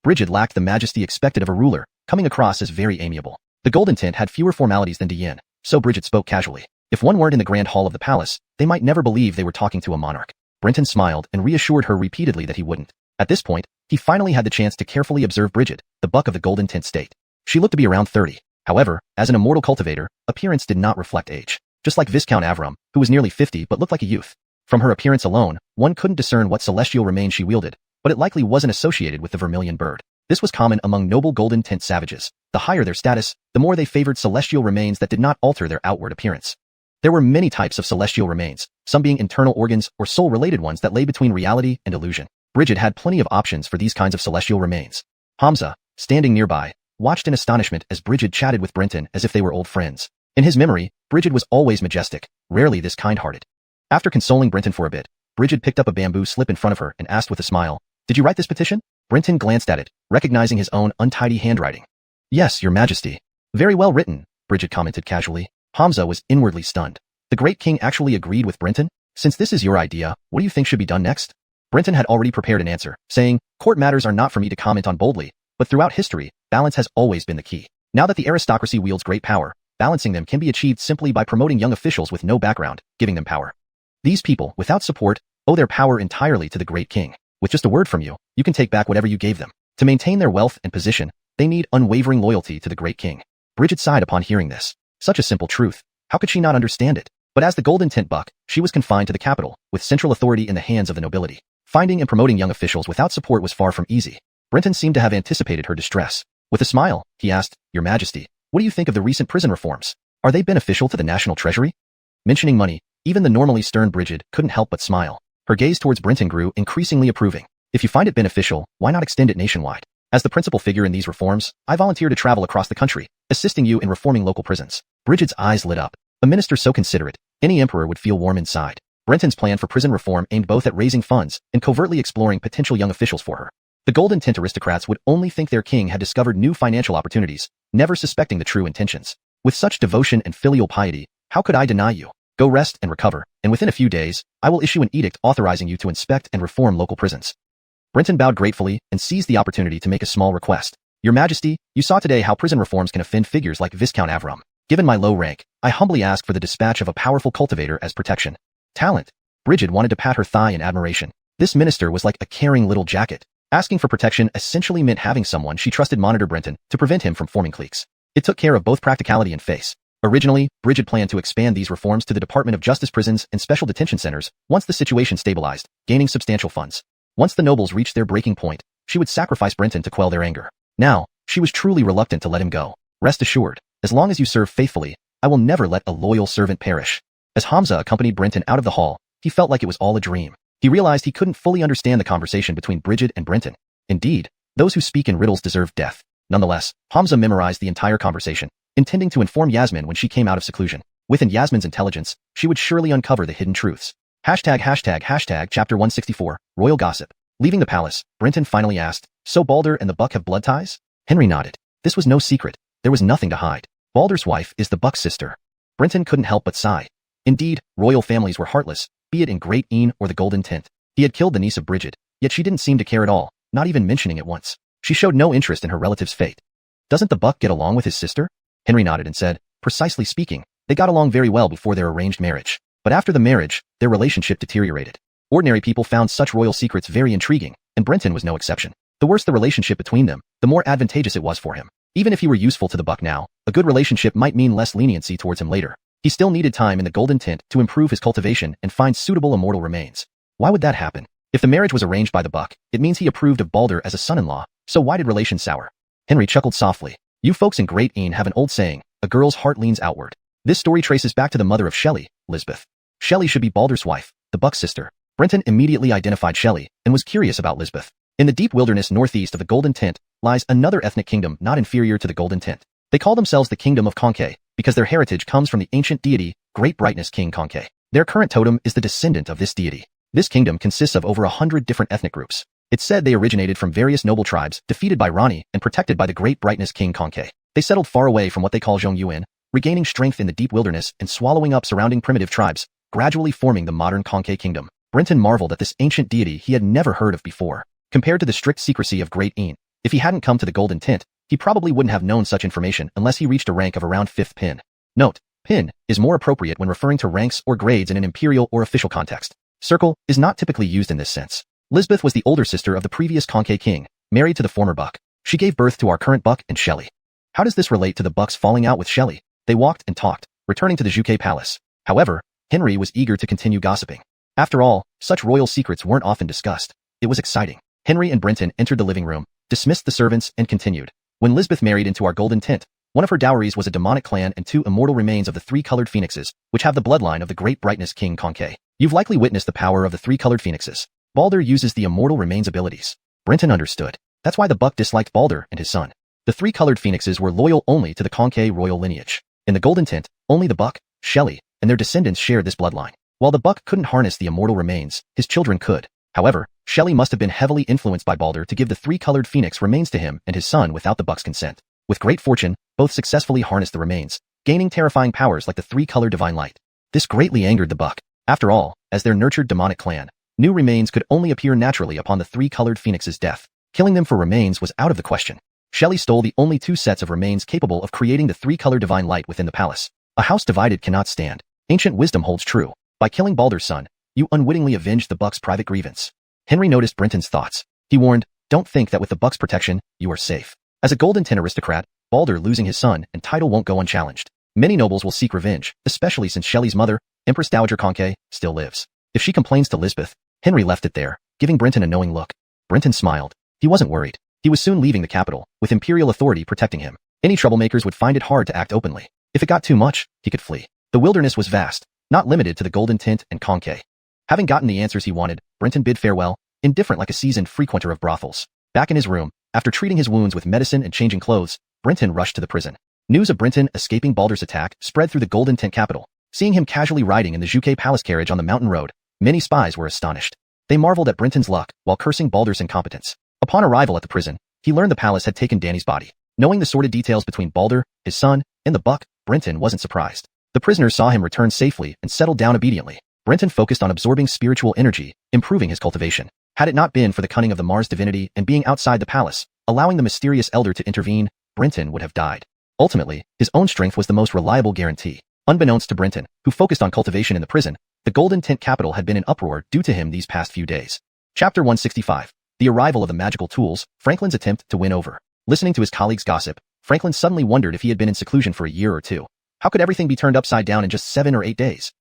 Brigid lacked the majesty expected of a ruler, coming across as very amiable. The golden tint had fewer formalities than Diane, so Brigid spoke casually. If one weren't in the grand hall of the palace, they might never believe they were talking to a monarch. Brenton smiled and reassured her repeatedly that he wouldn't. At this point, he finally had the chance to carefully observe Brigid, the buck of the golden tint state. She looked to be around 30. However, as an immortal cultivator, appearance did not reflect age. Just like Viscount Avram, who was nearly 50 but looked like a youth. From her appearance alone, one couldn't discern what celestial remains she wielded, but it likely wasn't associated with the vermilion bird. This was common among noble golden tint savages. The higher their status, the more they favored celestial remains that did not alter their outward appearance. There were many types of celestial remains, some being internal organs or soul-related ones that lay between reality and illusion. Brigid had plenty of options for these kinds of celestial remains. Hamza, standing nearby, watched in astonishment as Brigid chatted with Brenton as if they were old friends. In his memory, Brigid was always majestic, rarely this kind-hearted. After consoling Brenton for a bit, Brigid picked up a bamboo slip in front of her and asked with a smile, "Did you write this petition?" Brenton glanced at it, recognizing his own untidy handwriting. "Yes, your majesty." "Very well written," Brigid commented casually. Hamza was inwardly stunned. The great king actually agreed with Brenton? "Since this is your idea, what do you think should be done next?" Brenton had already prepared an answer, saying, "Court matters are not for me to comment on boldly, but throughout history, balance has always been the key. Now that the aristocracy wields great power, balancing them can be achieved simply by promoting young officials with no background, giving them power. These people, without support, owe their power entirely to the great king. With just a word from you, you can take back whatever you gave them. To maintain their wealth and position, they need unwavering loyalty to the great king." Brigid sighed upon hearing this. Such a simple truth. How could she not understand it? But as the golden tint buck, she was confined to the capital, with central authority in the hands of the nobility. Finding and promoting young officials without support was far from easy. Brenton seemed to have anticipated her distress. With a smile, he asked, "Your Majesty, what do you think of the recent prison reforms? Are they beneficial to the national treasury?" Mentioning money, even the normally stern Brigid couldn't help but smile. Her gaze towards Brenton grew increasingly approving. "If you find it beneficial, why not extend it nationwide? As the principal figure in these reforms, I volunteer to travel across the country, assisting you in reforming local prisons." Brigid's eyes lit up. A minister so considerate, any emperor would feel warm inside. Brenton's plan for prison reform aimed both at raising funds and covertly exploring potential young officials for her. The golden tint aristocrats would only think their king had discovered new financial opportunities, never suspecting the true intentions. "With such devotion and filial piety, how could I deny you? Go rest and recover, and within a few days, I will issue an edict authorizing you to inspect and reform local prisons." Brenton bowed gratefully and seized the opportunity to make a small request. "Your Majesty, you saw today how prison reforms can offend figures like Viscount Avram. Given my low rank, I humbly ask for the dispatch of a powerful cultivator as protection." Talent. Brigid wanted to pat her thigh in admiration. This minister was like a caring little jacket. Asking for protection essentially meant having someone she trusted monitor Brenton to prevent him from forming cliques. It took care of both practicality and face. Originally, Bridget planned to expand these reforms to the Department of Justice prisons and special detention centers once the situation stabilized, gaining substantial funds. Once the nobles reached their breaking point, she would sacrifice Brenton to quell their anger. Now, she was truly reluctant to let him go. Rest assured, as long as you serve faithfully, I will never let a loyal servant perish. As Hamza accompanied Brenton out of the hall, he felt like it was all a dream. He realized he couldn't fully understand the conversation between Bridget and Brenton. Indeed, those who speak in riddles deserve death. Nonetheless, Hamza memorized the entire conversation, intending to inform Yasmin when she came out of seclusion. Within Yasmin's intelligence, she would surely uncover the hidden truths. Chapter 164, Royal Gossip. Leaving the palace, Brenton finally asked, "So Balder and the Buck have blood ties?" Henry nodded. This was no secret. There was nothing to hide. Balder's wife is the Buck's sister. Brenton couldn't help but sigh. Indeed, royal families were heartless, be it in Great Een or the Golden Tint. He had killed the niece of Bridget, yet she didn't seem to care at all, not even mentioning it once. She showed no interest in her relative's fate. Doesn't the Buck get along with his sister? Henry nodded and said, precisely speaking, they got along very well before their arranged marriage. But after the marriage, their relationship deteriorated. Ordinary people found such royal secrets very intriguing, and Brenton was no exception. The worse the relationship between them, the more advantageous it was for him. Even if he were useful to the Buck now, a good relationship might mean less leniency towards him later. He still needed time in the Golden Tint to improve his cultivation and find suitable immortal remains. Why would that happen? If the marriage was arranged by the Buck, it means he approved of Balder as a son-in-law, so why did relations sour? Henry chuckled softly. You folks in Great Een have an old saying, a girl's heart leans outward. This story traces back to the mother of Shelley, Lisbeth. Shelley should be Balder's wife, the Buck's sister. Brenton immediately identified Shelley and was curious about Lisbeth. In the deep wilderness northeast of the Golden Tint lies another ethnic kingdom not inferior to the Golden Tint. They call themselves the Kingdom of Conke because their heritage comes from the ancient deity, Great Brightness King Conke. Their current totem is the descendant of this deity. This kingdom consists of over 100 different ethnic groups. It's said they originated from various noble tribes defeated by Rani and protected by the Great Brightness King Conke. They settled far away from what they call xuanhuan, regaining strength in the deep wilderness and swallowing up surrounding primitive tribes, gradually forming the modern Conke kingdom. Brenton marveled at this ancient deity he had never heard of before. Compared to the strict secrecy of Great Een, if he hadn't come to the Golden Tint, he probably wouldn't have known such information unless he reached a rank of around 5th pin. Note, pin is more appropriate when referring to ranks or grades in an imperial or official context. Circle is not typically used in this sense. Lisbeth was the older sister of the previous Conke king, married to the former Buck. She gave birth to our current Buck and Shelley. How does this relate to the Buck's falling out with Shelley? They walked and talked, returning to the Juke Palace. However, Henry was eager to continue gossiping. After all, such royal secrets weren't often discussed. It was exciting. Henry and Brenton entered the living room, dismissed the servants, and continued. When Lisbeth married into our Golden Tint, one of her dowries was a demonic clan and 2 immortal remains of the 3-colored phoenixes, which have the bloodline of the Great Brightness King Conke. You've likely witnessed the power of the 3-colored phoenixes. Balder uses the immortal remains abilities. Brenton understood. That's why the Buck disliked Balder and his son. The 3-colored phoenixes were loyal only to the Conke royal lineage. In the Golden Tint, only the Buck, Shelley, and their descendants shared this bloodline. While the Buck couldn't harness the immortal remains, his children could. However, Shelley must have been heavily influenced by Balder to give the 3-colored phoenix remains to him and his son without the Buck's consent. With great fortune, both successfully harnessed the remains, gaining terrifying powers like the 3-colored divine light. This greatly angered the Buck. After all, as their nurtured demonic clan, new remains could only appear naturally upon the 3-colored phoenix's death. Killing them for remains was out of the question. Shelley stole the only 2 sets of remains capable of creating the 3-colored divine light within the palace. A house divided cannot stand. Ancient wisdom holds true. By killing Balder's son, you unwittingly avenged the Buck's private grievance. Henry noticed Brenton's thoughts. He warned, don't think that with the Buck's protection, you are safe. As a Golden Tint aristocrat, Balder losing his son and title won't go unchallenged. Many nobles will seek revenge, especially since Shelley's mother, Empress Dowager Conke, still lives. If she complains to Lisbeth, Henry left it there, giving Brenton a knowing look. Brenton smiled. He wasn't worried. He was soon leaving the capital, with imperial authority protecting him. Any troublemakers would find it hard to act openly. If it got too much, he could flee. The wilderness was vast, not limited to the Golden Tint and Conke. Having gotten the answers he wanted, Brenton bid farewell, indifferent like a seasoned frequenter of brothels. Back in his room, after treating his wounds with medicine and changing clothes, Brenton rushed to the prison. News of Brenton escaping Balder's attack spread through the Golden Tint capital. Seeing him casually riding in the Juke Palace carriage on the mountain road, many spies were astonished. They marveled at Brenton's luck while cursing Balder's incompetence. Upon arrival at the prison, he learned the palace had taken Danny's body. Knowing the sordid details between Balder, his son, and the Buck, Brenton wasn't surprised. The prisoners saw him return safely and settled down obediently. Brenton focused on absorbing spiritual energy, improving his cultivation. Had it not been for the cunning of the Mars divinity and being outside the palace, allowing the mysterious elder to intervene, Brenton would have died. Ultimately, his own strength was the most reliable guarantee. Unbeknownst to Brenton, who focused on cultivation in the prison, the Golden Tint capital had been in uproar due to him these past few days. Chapter 165. The arrival of the magical tools, Franklin's attempt to win over. Listening to his colleagues' gossip, Franklin suddenly wondered if he had been in seclusion for a year or 2. How could everything be turned upside down in just 7 or 8 days?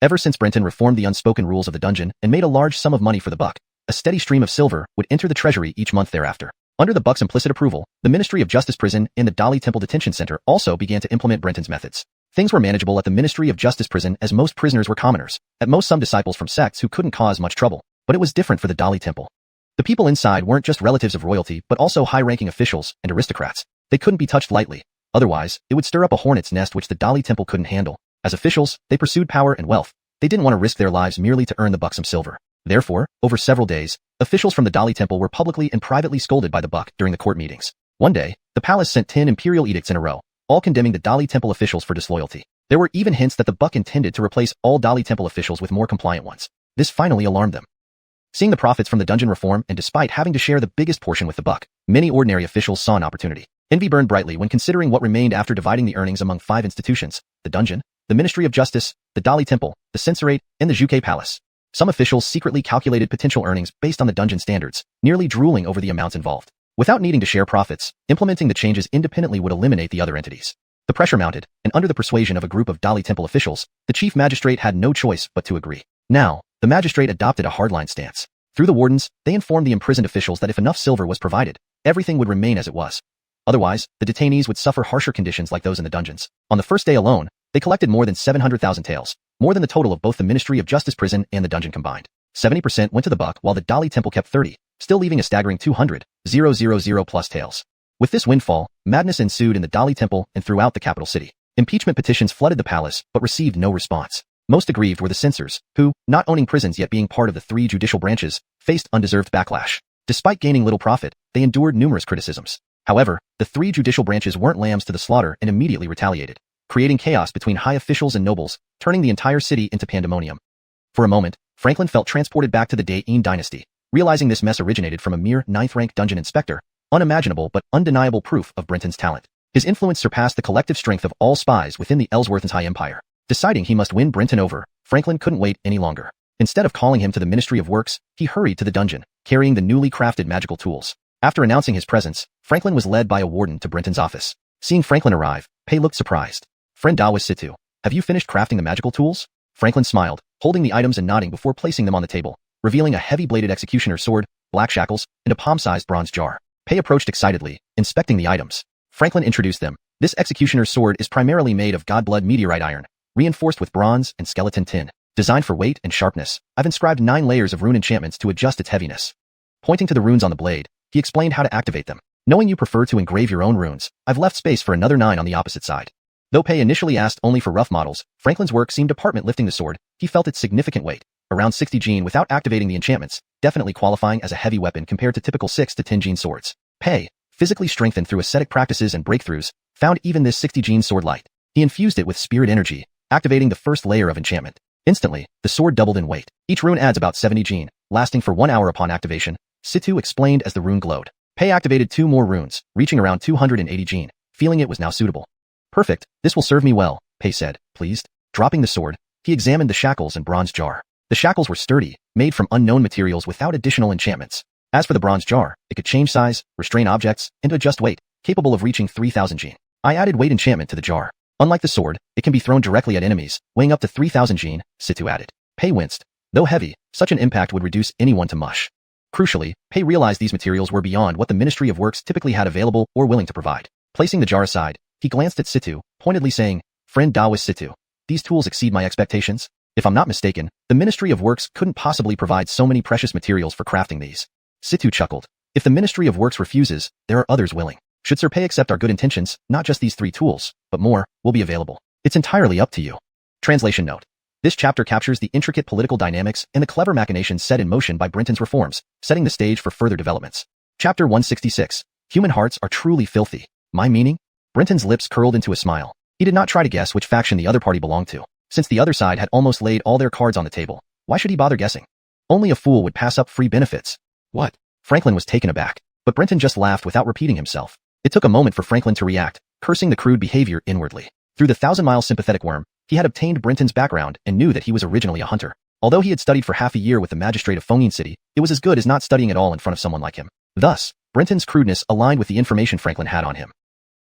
Ever since Brenton reformed the unspoken rules of the dungeon and made a large sum of money for the buck, a steady stream of silver would enter the treasury each month thereafter. Under the buck's implicit approval, the Ministry of Justice Prison and the Dali Temple Detention Center also began to implement Brenton's methods. Things were manageable at the Ministry of Justice Prison as most prisoners were commoners, at most some disciples from sects who couldn't cause much trouble, but it was different for the Dali Temple. The people inside weren't just relatives of royalty but also high-ranking officials and aristocrats. They couldn't be touched lightly. Otherwise, it would stir up a hornet's nest which the Dali Temple couldn't handle. As officials, they pursued power and wealth. They didn't want to risk their lives merely to earn the buck some silver. Therefore, over several days, officials from the Dali Temple were publicly and privately scolded by the buck during the court meetings. One day, the palace sent 10 imperial edicts in a row, all condemning the Dali Temple officials for disloyalty. There were even hints that the buck intended to replace all Dali Temple officials with more compliant ones. This finally alarmed them. Seeing the profits from the dungeon reform and despite having to share the biggest portion with the buck, many ordinary officials saw an opportunity. Envy burned brightly when considering what remained after dividing the earnings among 5 institutions: the dungeon, the Ministry of Justice, the Dali Temple, the Censorate, and the Zhuge Palace. Some officials secretly calculated potential earnings based on the dungeon standards, nearly drooling over the amounts involved. Without needing to share profits, implementing the changes independently would eliminate the other entities. The pressure mounted, and under the persuasion of a group of Dali Temple officials, the chief magistrate had no choice but to agree. Now, the magistrate adopted a hardline stance. Through the wardens, they informed the imprisoned officials that if enough silver was provided, everything would remain as it was. Otherwise, the detainees would suffer harsher conditions like those in the dungeons. On the first day alone, they collected more than 700,000 taels, more than the total of both the Ministry of Justice Prison and the dungeon combined. 70% went to the buck while the Dali Temple kept 30, still leaving a staggering 200,000 plus taels. With this windfall, madness ensued in the Dali Temple and throughout the capital city. Impeachment petitions flooded the palace but received no response. Most aggrieved were the censors, who, not owning prisons yet being part of the 3 judicial branches, faced undeserved backlash. Despite gaining little profit, they endured numerous criticisms. However, the 3 judicial branches weren't lambs to the slaughter and immediately retaliated, creating chaos between high officials and nobles, turning the entire city into pandemonium. For a moment, Franklin felt transported back to the Dain dynasty, realizing this mess originated from a mere 9th-rank dungeon inspector, unimaginable but undeniable proof of Brenton's talent. His influence surpassed the collective strength of all spies within the Ellsworth High Empire. Deciding he must win Brenton over, Franklin couldn't wait any longer. Instead of calling him to the Ministry of Works, he hurried to the dungeon, carrying the newly crafted magical tools. After announcing his presence, Franklin was led by a warden to Brenton's office. Seeing Franklin arrive, Pei looked surprised. "Friend Da was Situ. Have you finished crafting the magical tools?" Franklin smiled, holding the items and nodding before placing them on the table, revealing a heavy-bladed executioner's sword, black shackles, and a palm-sized bronze jar. Pei approached excitedly, inspecting the items. Franklin introduced them. This executioner's sword is primarily made of godblood meteorite iron, reinforced with bronze and skeleton tin. Designed for weight and sharpness, I've inscribed 9 layers of rune enchantments to adjust its heaviness. Pointing to the runes on the blade, he explained how to activate them. Knowing you prefer to engrave your own runes, I've left space for another 9 on the opposite side. Though Pei initially asked only for rough models, Franklin's work seemed department lifting the sword. He felt its significant weight, around 60 gene without activating the enchantments, definitely qualifying as a heavy weapon compared to typical 6 to 10 gene swords. Pei, physically strengthened through ascetic practices and breakthroughs, found even this 60 gene sword light. He infused it with spirit energy, activating the first layer of enchantment. Instantly, the sword doubled in weight. Each rune adds about 70 gene, lasting for 1 hour upon activation, Situ explained as the rune glowed. Pei activated 2 more runes, reaching around 280 gene, feeling it was now suitable. Perfect, this will serve me well, Pei said, pleased. Dropping the sword, he examined the shackles and bronze jar. The shackles were sturdy, made from unknown materials without additional enchantments. As for the bronze jar, it could change size, restrain objects, and adjust weight, capable of reaching 3000 gene. I added weight enchantment to the jar. Unlike the sword, it can be thrown directly at enemies, weighing up to 3000 gene, Situ added. Pei winced. Though heavy, such an impact would reduce anyone to mush. Crucially, Pei realized these materials were beyond what the Ministry of Works typically had available or willing to provide. Placing the jar aside, he glanced at Situ, pointedly saying, "Friend Daoist Situ, these tools exceed my expectations. If I'm not mistaken, the Ministry of Works couldn't possibly provide so many precious materials for crafting these." Situ chuckled. "If the Ministry of Works refuses, there are others willing. Should Sir Pei accept our good intentions, not just these 3 tools, but more, will be available. It's entirely up to you." Translation note. This chapter captures the intricate political dynamics and the clever machinations set in motion by Brenton's reforms, setting the stage for further developments. Chapter 166. Human hearts are truly filthy. My meaning? Brenton's lips curled into a smile. He did not try to guess which faction the other party belonged to. Since the other side had almost laid all their cards on the table, why should he bother guessing? Only a fool would pass up free benefits. What? Franklin was taken aback, but Brenton just laughed without repeating himself. It took a moment for Franklin to react, cursing the crude behavior inwardly. Through the 1,000-mile sympathetic worm, he had obtained Brenton's background and knew that he was originally a hunter. Although he had studied for half a year with the magistrate of Fengyin City, it was as good as not studying at all in front of someone like him. Thus, Brenton's crudeness aligned with the information Franklin had on him.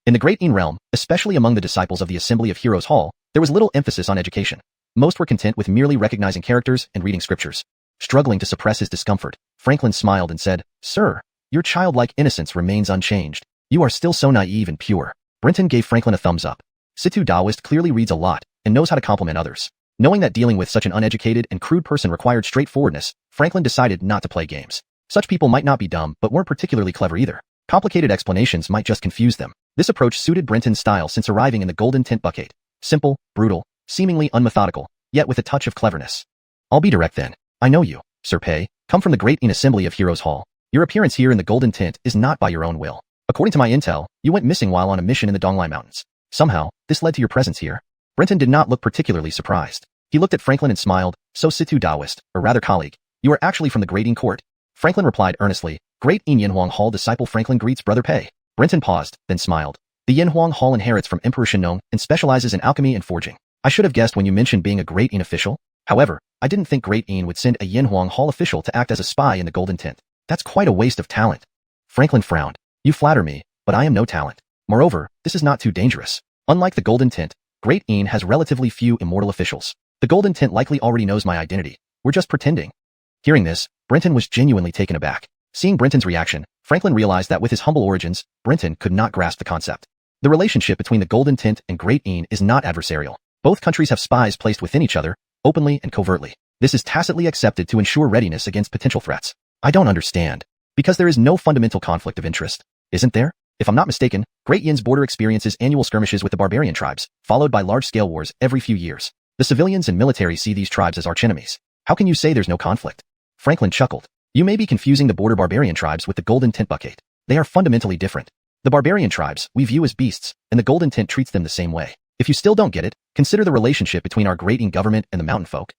In the Great Een realm, especially among the disciples of the Assembly of Heroes Hall, there was little emphasis on education. Most were content with merely recognizing characters and reading scriptures. Struggling to suppress his discomfort, Franklin smiled and said, "Sir, your childlike innocence remains unchanged. You are still so naive and pure." Brenton gave Franklin a thumbs up. Situ Taoist clearly reads a lot and knows how to compliment others. Knowing that dealing with such an uneducated and crude person required straightforwardness, Franklin decided not to play games. Such people might not be dumb, but weren't particularly clever either. Complicated explanations might just confuse them. This approach suited Brenton's style since arriving in the Golden Tint Bucket. Simple, brutal, seemingly unmethodical, yet with a touch of cleverness. "I'll be direct then. I know you, Sir Pei, come from the Great Een Assembly of Heroes Hall. Your appearance here in the Golden Tint is not by your own will. According to my intel, you went missing while on a mission in the Donglai Mountains. Somehow, this led to your presence here." Brenton did not look particularly surprised. He looked at Franklin and smiled. "So Situ Taoist, or rather colleague, you are actually from the Great Een Court?" Franklin replied earnestly. "Great Een Yinhuang Hall disciple Franklin greets Brother Pei." Brenton paused, then smiled. "The Yinhuang Hall inherits from Emperor Shenong and specializes in alchemy and forging. I should have guessed when you mentioned being a Great Een official. However, I didn't think Great Een would send a Yinhuang Hall official to act as a spy in the Golden Tint. That's quite a waste of talent." Franklin frowned. "You flatter me, but I am no talent. Moreover, this is not too dangerous. Unlike the Golden Tint, Great Een has relatively few immortal officials. The Golden Tint likely already knows my identity. We're just pretending." Hearing this, Brenton was genuinely taken aback. Seeing Brenton's reaction, Franklin realized that with his humble origins, Brenton could not grasp the concept. The relationship between the Golden Tint and Great Een is not adversarial. Both countries have spies placed within each other, openly and covertly. This is tacitly accepted to ensure readiness against potential threats. "I don't understand. Because there is no fundamental conflict of interest, isn't there? If I'm not mistaken, Great Yin's border experiences annual skirmishes with the barbarian tribes, followed by large-scale wars every few years. The civilians and military see these tribes as archenemies. How can you say there's no conflict?" Franklin chuckled. "You may be confusing the border barbarian tribes with the Golden Tint Bucket. They are fundamentally different. The barbarian tribes we view as beasts, and the Golden Tint treats them the same way. If you still don't get it, consider the relationship between our Great Een government and the mountain folk."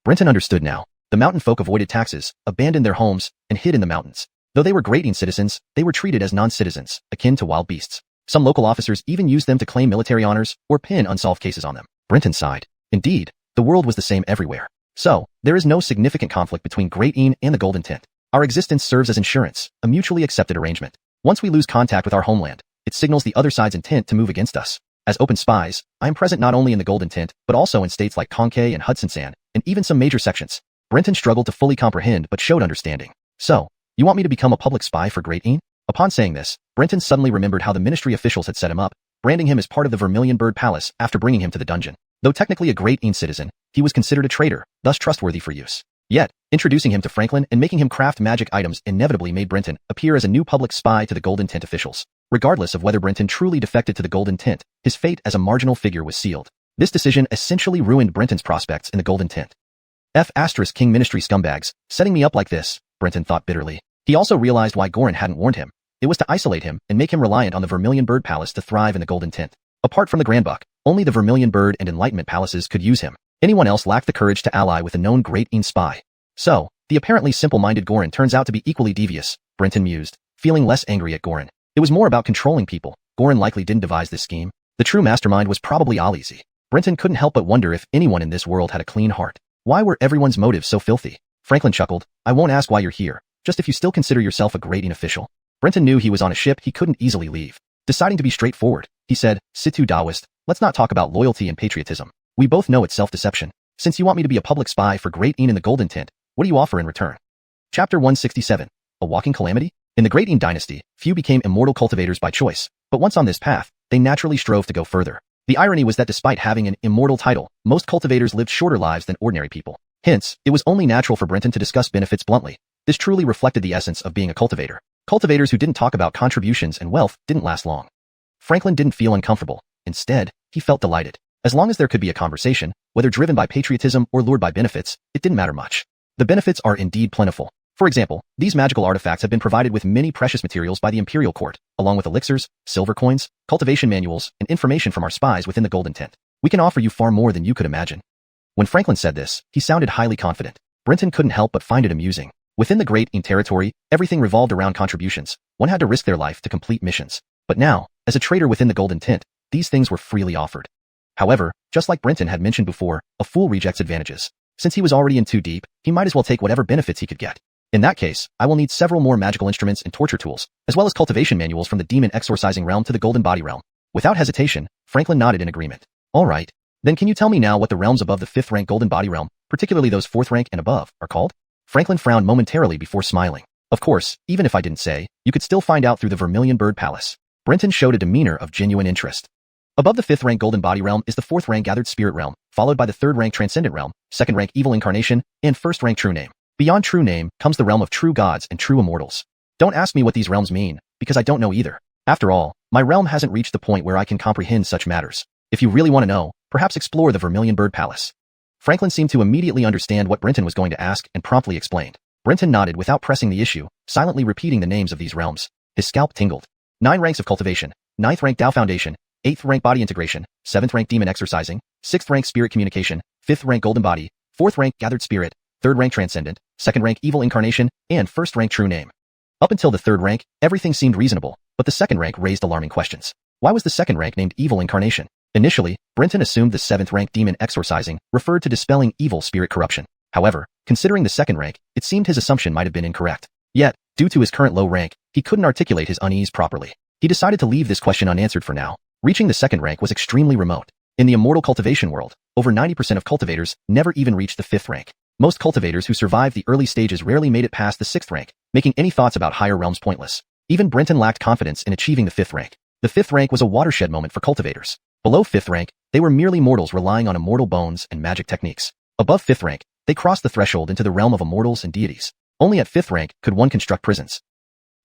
Brenton understood now. The mountain folk avoided taxes, abandoned their homes, and hid in the mountains. Though they were Great Een citizens, they were treated as non-citizens, akin to wild beasts. Some local officers even used them to claim military honors or pin unsolved cases on them. Brenton sighed. Indeed, the world was the same everywhere. So, there is no significant conflict between Great Een and the Golden Tint. Our existence serves as insurance, a mutually accepted arrangement. Once we lose contact with our homeland, it signals the other side's intent to move against us. As open spies, I am present not only in the Golden Tint, but also in states like Konkei and Hudson San, and even some major sections. Brenton struggled to fully comprehend but showed understanding. "So, you want me to become a public spy for Great Een?" Upon saying this, Brenton suddenly remembered how the ministry officials had set him up, branding him as part of the Vermilion Bird Palace after bringing him to the dungeon. Though technically a Great Een citizen, he was considered a traitor, thus trustworthy for use. Yet, introducing him to Franklin and making him craft magic items inevitably made Brenton appear as a new public spy to the Golden Tint officials. Regardless of whether Brenton truly defected to the Golden Tint, his fate as a marginal figure was sealed. This decision essentially ruined Brenton's prospects in the Golden Tint. King Ministry scumbags, setting me up like this, Brenton thought bitterly. He also realized why Gorin hadn't warned him. It was to isolate him and make him reliant on the Vermilion Bird Palace to thrive in the Golden Tint. Apart from the Grand Buck, only the Vermilion Bird and Enlightenment Palaces could use him. Anyone else lacked the courage to ally with a known Great Een spy. So, the apparently simple-minded Gorin turns out to be equally devious, Brenton mused, feeling less angry at Gorin. It was more about controlling people. Gorin likely didn't devise this scheme. The true mastermind was probably Alizi. Brenton couldn't help but wonder if anyone in this world had a clean heart. Why were everyone's motives so filthy? Franklin chuckled. "I won't ask why you're here, just if you still consider yourself a Great Een official." Brenton knew he was on a ship he couldn't easily leave. Deciding to be straightforward, he said, "Situ Taoist, let's not talk about loyalty and patriotism. We both know it's self-deception. Since you want me to be a public spy for Great Een in the Golden Tint, what do you offer in return?" Chapter 167. A Walking Calamity? In the Great Een dynasty, few became immortal cultivators by choice, but once on this path, they naturally strove to go further. The irony was that despite having an immortal title, most cultivators lived shorter lives than ordinary people. Hence, it was only natural for Brenton to discuss benefits bluntly. This truly reflected the essence of being a cultivator. Cultivators who didn't talk about contributions and wealth didn't last long. Franklin didn't feel uncomfortable. Instead, he felt delighted. As long as there could be a conversation, whether driven by patriotism or lured by benefits, it didn't matter much. The benefits are indeed plentiful. For example, these magical artifacts have been provided with many precious materials by the Imperial Court, along with elixirs, silver coins, cultivation manuals, and information from our spies within the Golden Tint. We can offer you far more than you could imagine. When Franklin said this, he sounded highly confident. Brenton couldn't help but find it amusing. Within the Great Een territory, everything revolved around contributions. One had to risk their life to complete missions. But now, as a trader within the Golden Tint, these things were freely offered. However, just like Brenton had mentioned before, a fool rejects advantages. Since he was already in too deep, he might as well take whatever benefits he could get. In that case, I will need several more magical instruments and torture tools, as well as cultivation manuals from the demon exorcising realm to the golden body realm. Without hesitation, Franklin nodded in agreement. All right. Then can you tell me now what the realms above the 5th rank Golden Body Realm, particularly those 4th rank and above, are called? Franklin frowned momentarily before smiling. Of course, even if I didn't say, you could still find out through the Vermilion Bird Palace. Brenton showed a demeanor of genuine interest. Above the 5th rank Golden Body Realm is the 4th rank Gathered Spirit Realm, followed by the 3rd rank Transcendent Realm, 2nd rank Evil Incarnation, and 1st rank True Name. Beyond True Name comes the realm of true gods and true immortals. Don't ask me what these realms mean, because I don't know either. After all, my realm hasn't reached the point where I can comprehend such matters. If you really want to know, perhaps explore the Vermilion Bird Palace. Franklin seemed to immediately understand what Brenton was going to ask and promptly explained. Brenton nodded without pressing the issue, silently repeating the names of these realms. His scalp tingled. 9 ranks of cultivation, 9th rank Tao Foundation, 8th rank Body Integration, 7th rank Demon Exorcising, 6th rank Spirit Communication, 5th rank Golden Body, 4th rank Gathered Spirit, 3rd rank Transcendent, 2nd rank Evil Incarnation, and 1st rank True Name. Up until the 3rd rank, everything seemed reasonable, but the 2nd rank raised alarming questions. Why was the 2nd rank named Evil Incarnation? Initially, Brenton assumed the 7th rank Demon Exorcising referred to dispelling evil spirit corruption. However, considering the 2nd rank, it seemed his assumption might have been incorrect. Yet, due to his current low rank, he couldn't articulate his unease properly. He decided to leave this question unanswered for now. Reaching the 2nd rank was extremely remote. In the immortal cultivation world, over 90% of cultivators never even reached the 5th rank. Most cultivators who survived the early stages rarely made it past the 6th rank, making any thoughts about higher realms pointless. Even Brenton lacked confidence in achieving the 5th rank. The 5th rank was a watershed moment for cultivators. Below 5th rank, they were merely mortals relying on immortal bones and magic techniques. Above 5th rank, they crossed the threshold into the realm of immortals and deities. Only at 5th rank could one construct prisons.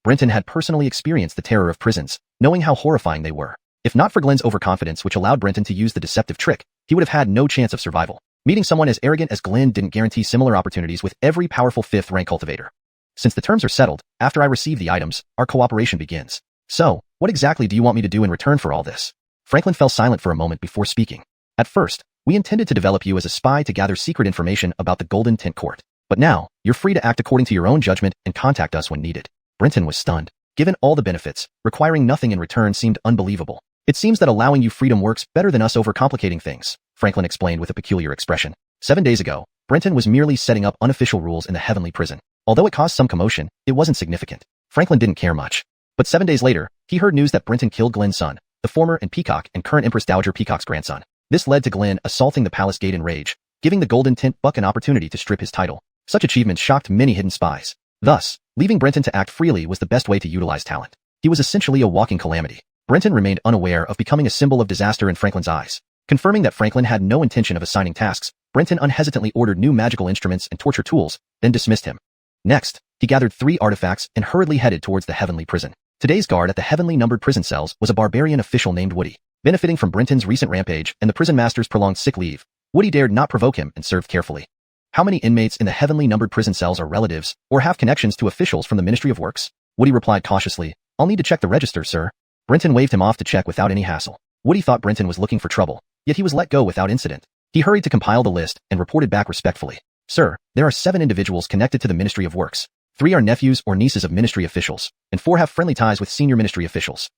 Brenton had personally experienced the terror of prisons, knowing how horrifying they were. If not for Glenn's overconfidence which allowed Brenton to use the deceptive trick, he would have had no chance of survival. Meeting someone as arrogant as Glenn didn't guarantee similar opportunities with every powerful 5th rank cultivator. Since the terms are settled, after I receive the items, our cooperation begins. So, what exactly do you want me to do in return for all this? Franklin fell silent for a moment before speaking. At first, we intended to develop you as a spy to gather secret information about the Golden Tent Court. But now, you're free to act according to your own judgment and contact us when needed. Brenton was stunned. Given all the benefits, requiring nothing in return seemed unbelievable. It seems that allowing you freedom works better than us overcomplicating things, Franklin explained with a peculiar expression. 7 days ago, Brenton was merely setting up unofficial rules in the heavenly prison. Although it caused some commotion, it wasn't significant. Franklin didn't care much. But 7 days later, he heard news that Brenton killed Glenn's son, the former and Peacock and current Empress Dowager Peacock's grandson. This led to Glenn assaulting the palace gate in rage, giving the Golden Tent Buck an opportunity to strip his title. Such achievements shocked many hidden spies. Thus, leaving Brenton to act freely was the best way to utilize talent. He was essentially a walking calamity. Brenton remained unaware of becoming a symbol of disaster in Franklin's eyes. Confirming that Franklin had no intention of assigning tasks, Brenton unhesitantly ordered new magical instruments and torture tools, then dismissed him. Next, he gathered 3 artifacts and hurriedly headed towards the heavenly prison. Today's guard at the heavenly numbered prison cells was a barbarian official named Woody. Benefiting from Brenton's recent rampage and the prison master's prolonged sick leave, Woody dared not provoke him and served carefully. How many inmates in the heavenly numbered prison cells are relatives or have connections to officials from the Ministry of Works? Woody replied cautiously, I'll need to check the register, sir. Brenton waved him off to check without any hassle. Woody thought Brenton was looking for trouble, yet he was let go without incident. He hurried to compile the list and reported back respectfully. Sir, there are 7 individuals connected to the Ministry of Works. 3 are nephews or nieces of ministry officials, and 4 have friendly ties with senior ministry officials.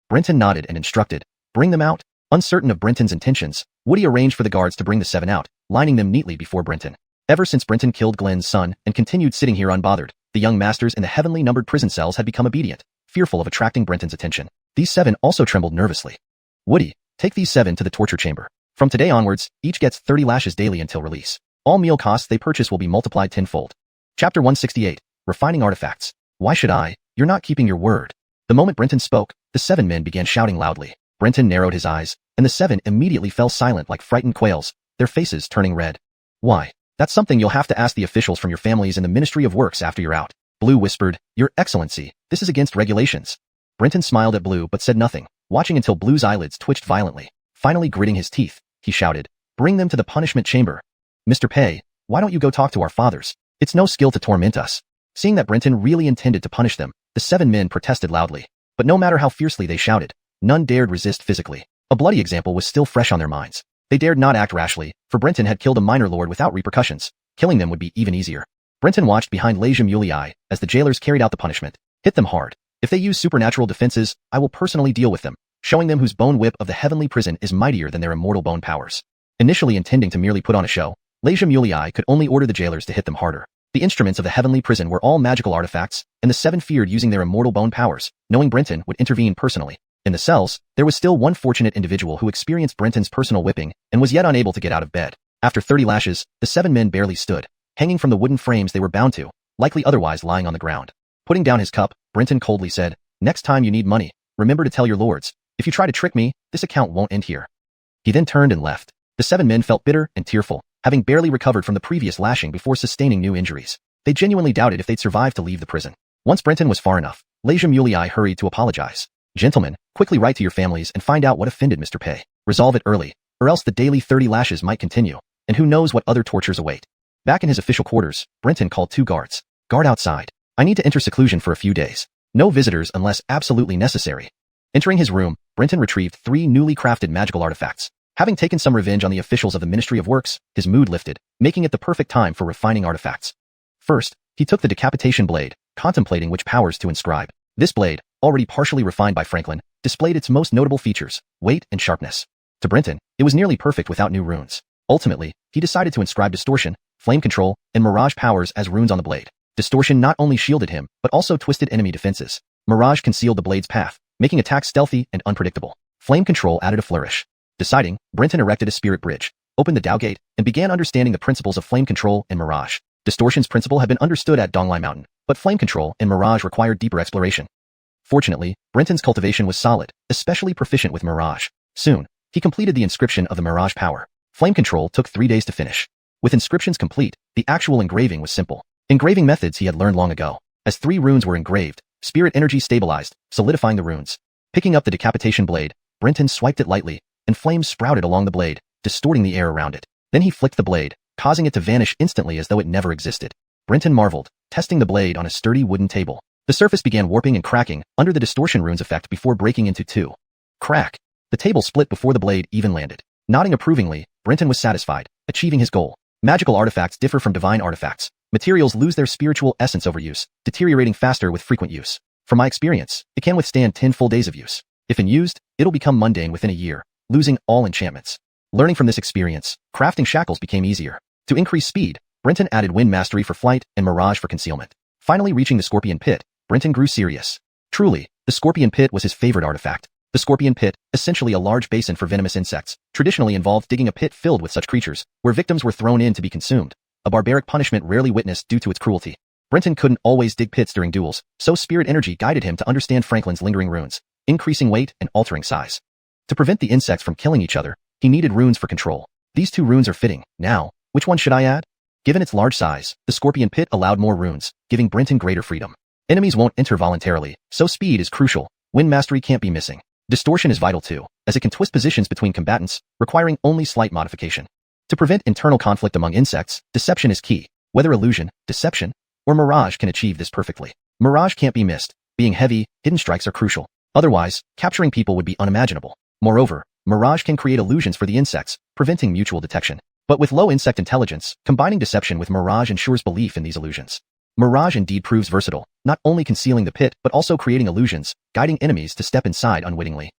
Brenton nodded and instructed, bring them out. Uncertain of Brenton's intentions, Woody arranged for the guards to bring the 7 out, lining them neatly before Brenton. Ever since Brenton killed Glenn's son and continued sitting here unbothered, the young masters in the heavenly numbered prison cells had become obedient, fearful of attracting Brenton's attention. These 7 also trembled nervously. Woody, take these 7 to the torture chamber. From today onwards, each gets 30 lashes daily until release. All meal costs they purchase will be multiplied tenfold. Chapter 168, Refining Artifacts. Why should I? You're not keeping your word. The moment Brenton spoke, the 7 men began shouting loudly. Brenton narrowed his eyes, and the 7 immediately fell silent like frightened quails, their faces turning red. Why? That's something you'll have to ask the officials from your families in the Ministry of Works after you're out. Blue whispered, Your Excellency, this is against regulations. Brenton smiled at Blue but said nothing, watching until Blue's eyelids twitched violently. Finally gritting his teeth, he shouted, Bring them to the punishment chamber. Mr. Pei, why don't you go talk to our fathers? It's no skill to torment us. Seeing that Brenton really intended to punish them, the 7 men protested loudly. But no matter how fiercely they shouted, none dared resist physically. A bloody example was still fresh on their minds. They dared not act rashly, for Brenton had killed a minor lord without repercussions. Killing them would be even easier. Brenton watched behind xiuxian as the jailers carried out the punishment. Hit them hard. If they use supernatural defenses, I will personally deal with them, showing them whose bone whip of the heavenly prison is mightier than their immortal bone powers. Initially intending to merely put on a show, xiuxian could only order the jailers to hit them harder. The instruments of the heavenly prison were all magical artifacts, and the 7 feared using their immortal bone powers, knowing Brenton would intervene personally. In the cells, there was still one fortunate individual who experienced Brenton's personal whipping and was yet unable to get out of bed. After 30 lashes, the 7 men barely stood, hanging from the wooden frames they were bound to, likely otherwise lying on the ground. Putting down his cup, Brenton coldly said, "Next time you need money, remember to tell your lords. If you try to trick me, this account won't end here." He then turned and left. The 7 men felt bitter and tearful, having barely recovered from the previous lashing before sustaining new injuries. They genuinely doubted if they'd survive to leave the prison. Once Brenton was far enough, Mulei hurried to apologize. "Gentlemen, quickly write to your families and find out what offended Mr. Pei. Resolve it early, or else the daily 30 lashes might continue, and who knows what other tortures await." Back in his official quarters, Brenton called 2 guards. "Guard outside. I need to enter seclusion for a few days. No visitors unless absolutely necessary." Entering his room, Brenton retrieved 3 newly crafted magical artifacts. Having taken some revenge on the officials of the Ministry of Works, his mood lifted, making it the perfect time for refining artifacts. First, he took the decapitation blade, contemplating which powers to inscribe. This blade, already partially refined by Franklin, displayed its most notable features, weight and sharpness. To Brenton, it was nearly perfect without new runes. Ultimately, he decided to inscribe distortion, flame control, and mirage powers as runes on the blade. Distortion not only shielded him, but also twisted enemy defenses. Mirage concealed the blade's path, making attacks stealthy and unpredictable. Flame control added a flourish. Deciding, Brenton erected a spirit bridge, opened the Dao Gate, and began understanding the principles of flame control and mirage. Distortion's principle had been understood at Donglai Mountain, but flame control and mirage required deeper exploration. Fortunately, Brenton's cultivation was solid, especially proficient with mirage. Soon, he completed the inscription of the mirage power. Flame control took 3 days to finish. With inscriptions complete, the actual engraving was simple. Engraving methods he had learned long ago. As 3 runes were engraved, spirit energy stabilized, solidifying the runes. Picking up the decapitation blade, Brenton swiped it lightly, and flames sprouted along the blade, distorting the air around it. Then he flicked the blade, causing it to vanish instantly as though it never existed. Brenton marveled, testing the blade on a sturdy wooden table. The surface began warping and cracking under the distortion runes effect before breaking into 2. Crack. The table split before the blade even landed. Nodding approvingly, Brenton was satisfied, achieving his goal. Magical artifacts differ from divine artifacts. Materials lose their spiritual essence over use, deteriorating faster with frequent use. From my experience, it can withstand 10 full days of use. If unused, it'll become mundane within a year, losing all enchantments. Learning from this experience, crafting shackles became easier. To increase speed, Brenton added wind mastery for flight and mirage for concealment. Finally reaching the scorpion pit, Brenton grew serious. Truly, the scorpion pit was his favorite artifact. The scorpion pit, essentially a large basin for venomous insects, traditionally involved digging a pit filled with such creatures, where victims were thrown in to be consumed. A barbaric punishment rarely witnessed due to its cruelty. Brenton couldn't always dig pits during duels, so spirit energy guided him to understand Franklin's lingering runes, increasing weight and altering size. To prevent the insects from killing each other, he needed runes for control. These 2 runes are fitting. Now, which one should I add? Given its large size, the scorpion pit allowed more runes, giving Brenton greater freedom. Enemies won't enter voluntarily, so speed is crucial. Wind mastery can't be missing. Distortion is vital too, as it can twist positions between combatants, requiring only slight modification. To prevent internal conflict among insects, deception is key. Whether illusion, deception, or mirage can achieve this perfectly. Mirage can't be missed. Being heavy, hidden strikes are crucial. Otherwise, capturing people would be unimaginable. Moreover, mirage can create illusions for the insects, preventing mutual detection. But with low insect intelligence, combining deception with mirage ensures belief in these illusions. Mirage indeed proves versatile, not only concealing the pit but also creating illusions, guiding enemies to step inside unwittingly.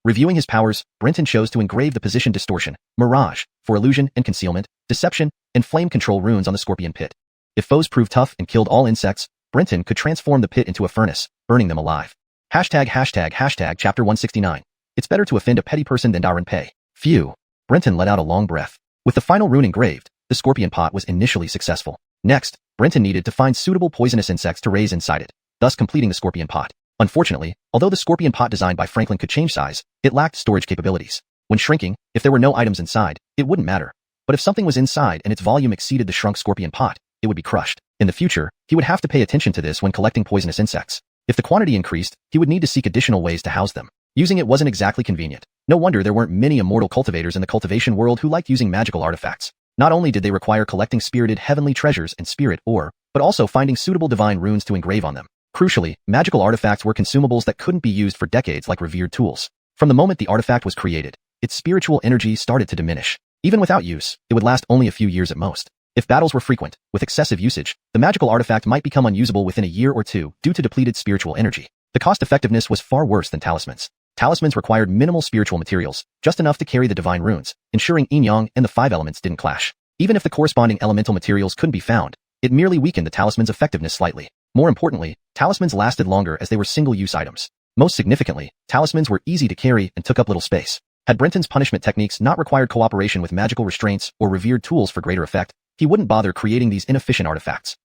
Reviewing his powers, Brenton chose to engrave the position distortion, mirage, for illusion and concealment, deception, and flame control runes on the scorpion pit. If foes proved tough and killed all insects, Brenton could transform the pit into a furnace, burning them alive. Chapter 169. It's better to offend a petty person than Darren Pei. Phew. Brenton let out a long breath. With the final rune engraved, the scorpion pot was initially successful. Next, Brenton needed to find suitable poisonous insects to raise inside it, thus completing the scorpion pot. Unfortunately, although the scorpion pot designed by Franklin could change size, it lacked storage capabilities. When shrinking, if there were no items inside, it wouldn't matter. But if something was inside and its volume exceeded the shrunk scorpion pot, it would be crushed. In the future, he would have to pay attention to this when collecting poisonous insects. If the quantity increased, he would need to seek additional ways to house them. Using it wasn't exactly convenient. No wonder there weren't many immortal cultivators in the cultivation world who liked using magical artifacts. Not only did they require collecting spirited heavenly treasures and spirit ore, but also finding suitable divine runes to engrave on them. Crucially, magical artifacts were consumables that couldn't be used for decades like revered tools. From the moment the artifact was created, its spiritual energy started to diminish. Even without use, it would last only a few years at most. If battles were frequent, with excessive usage, the magical artifact might become unusable within a year or 2 due to depleted spiritual energy. The cost effectiveness was far worse than talismans. Talismans required minimal spiritual materials, just enough to carry the divine runes, ensuring yin-yang and the 5 elements didn't clash. Even if the corresponding elemental materials couldn't be found, it merely weakened the talisman's effectiveness slightly. More importantly, talismans lasted longer as they were single-use items. Most significantly, talismans were easy to carry and took up little space. Had Brenton's punishment techniques not required cooperation with magical restraints or revered tools for greater effect, he wouldn't bother creating these inefficient artifacts.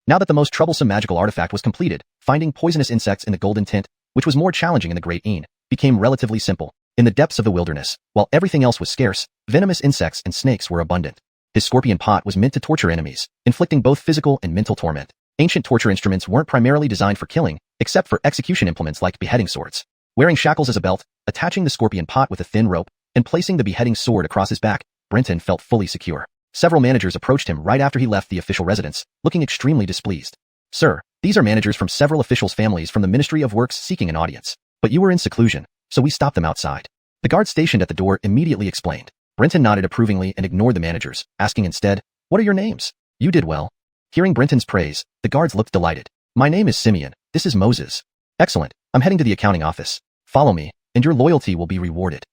Now that the most troublesome magical artifact was completed, finding poisonous insects in the golden tint, which was more challenging in the Great Een, became relatively simple. In the depths of the wilderness, while everything else was scarce, venomous insects and snakes were abundant. His scorpion pot was meant to torture enemies, inflicting both physical and mental torment. Ancient torture instruments weren't primarily designed for killing, except for execution implements like beheading swords. Wearing shackles as a belt, attaching the scorpion pot with a thin rope, and placing the beheading sword across his back, Brenton felt fully secure. Several managers approached him right after he left the official residence, looking extremely displeased. Sir, these are managers from several officials' families from the Ministry of Works seeking an audience. But you were in seclusion, so we stopped them outside. The guard stationed at the door immediately explained. Brenton nodded approvingly and ignored the managers, asking instead, "What are your names?" "You did well." Hearing Brenton's praise, the guards looked delighted. "My name is Simeon, this is Moses." "Excellent, I'm heading to the accounting office. Follow me, and your loyalty will be rewarded."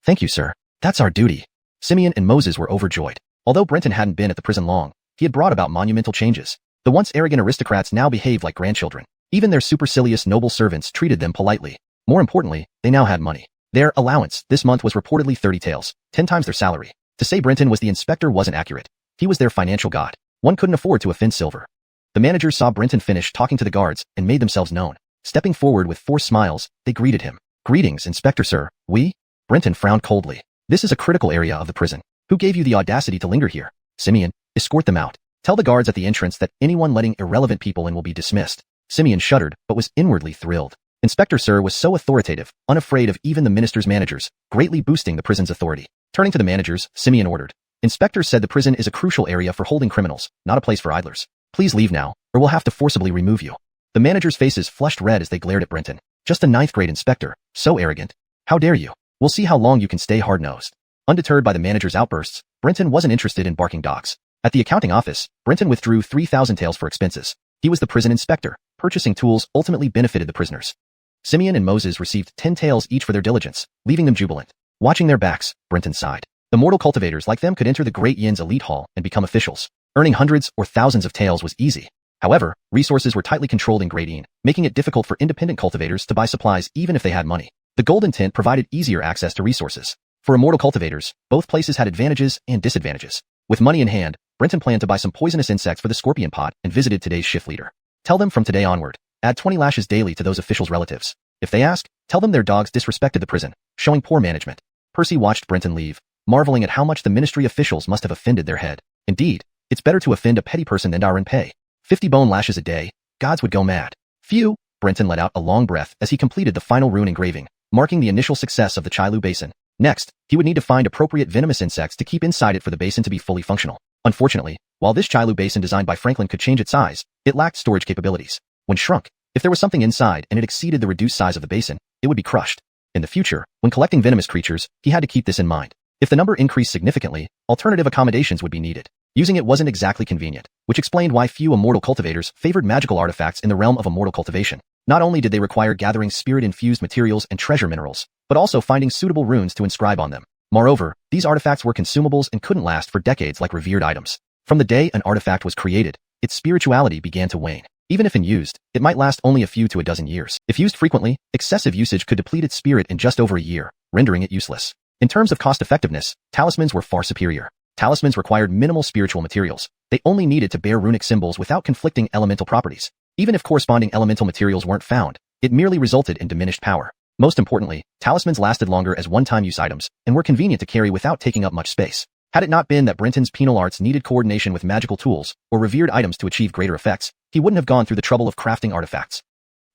"Thank you, sir. That's our duty." Simeon and Moses were overjoyed. Although Brenton hadn't been at the prison long, he had brought about monumental changes. The once arrogant aristocrats now behaved like grandchildren. Even their supercilious noble servants treated them politely. More importantly, they now had money. Their allowance this month was reportedly 30 taels, 10 times their salary. To say Brenton was the inspector wasn't accurate. He was their financial god. One couldn't afford to offend Silver. The managers saw Brenton finish talking to the guards and made themselves known. Stepping forward with forced smiles, they greeted him. "Greetings, Inspector Sir. We?" Brenton frowned coldly. "This is a critical area of the prison. Who gave you the audacity to linger here?" "Simeon, escort them out. Tell the guards at the entrance that anyone letting irrelevant people in will be dismissed." Simeon shuddered, but was inwardly thrilled. Inspector Sir was so authoritative, unafraid of even the minister's managers, greatly boosting the prison's authority. Turning to the managers, Simeon ordered. "Inspector said the prison is a crucial area for holding criminals, not a place for idlers. Please leave now, or we'll have to forcibly remove you." The managers' faces flushed red as they glared at Brenton. Just a ninth-grade inspector, so arrogant. How dare you? We'll see how long you can stay hard-nosed. Undeterred by the manager's outbursts, Brenton wasn't interested in barking dogs. At the accounting office, Brenton withdrew 3,000 taels for expenses. He was the prison inspector. Purchasing tools ultimately benefited the prisoners. Simeon and Moses received 10 taels each for their diligence, leaving them jubilant. Watching their backs, Brenton sighed. Immortal cultivators like them could enter the Great Yin's elite hall and become officials. Earning hundreds or thousands of taels was easy. However, resources were tightly controlled in Great Yin, making it difficult for independent cultivators to buy supplies even if they had money. The golden tint provided easier access to resources. For immortal cultivators, both places had advantages and disadvantages. With money in hand, Brenton planned to buy some poisonous insects for the scorpion pot and visited today's shift leader. "Tell them from today onward, add 20 lashes daily to those officials' relatives. If they ask, tell them their dogs disrespected the prison, showing poor management." Percy watched Brenton leave, marveling at how much the ministry officials must have offended their head. Indeed, it's better to offend a petty person than Darren pay. 50 bone lashes a day, gods would go mad. Phew, Brenton let out a long breath as he completed the final rune engraving, marking the initial success of the Chailu Basin. Next, he would need to find appropriate venomous insects to keep inside it for the basin to be fully functional. Unfortunately, while this Chailu Basin designed by Franklin could change its size, it lacked storage capabilities. When shrunk, if there was something inside and it exceeded the reduced size of the basin, it would be crushed. In the future, when collecting venomous creatures, he had to keep this in mind. If the number increased significantly, alternative accommodations would be needed. Using it wasn't exactly convenient, which explained why few immortal cultivators favored magical artifacts in the realm of immortal cultivation. Not only did they require gathering spirit-infused materials and treasure minerals, but also finding suitable runes to inscribe on them. Moreover, these artifacts were consumables and couldn't last for decades like revered items. From the day an artifact was created, its spirituality began to wane. Even if unused, it might last only a few to a dozen years. If used frequently, excessive usage could deplete its spirit in just over a year, rendering it useless. In terms of cost-effectiveness, talismans were far superior. Talismans required minimal spiritual materials. They only needed to bear runic symbols without conflicting elemental properties. Even if corresponding elemental materials weren't found, it merely resulted in diminished power. Most importantly, talismans lasted longer as one-time use items and were convenient to carry without taking up much space. Had it not been that Brenton's penal arts needed coordination with magical tools or revered items to achieve greater effects, he wouldn't have gone through the trouble of crafting artifacts.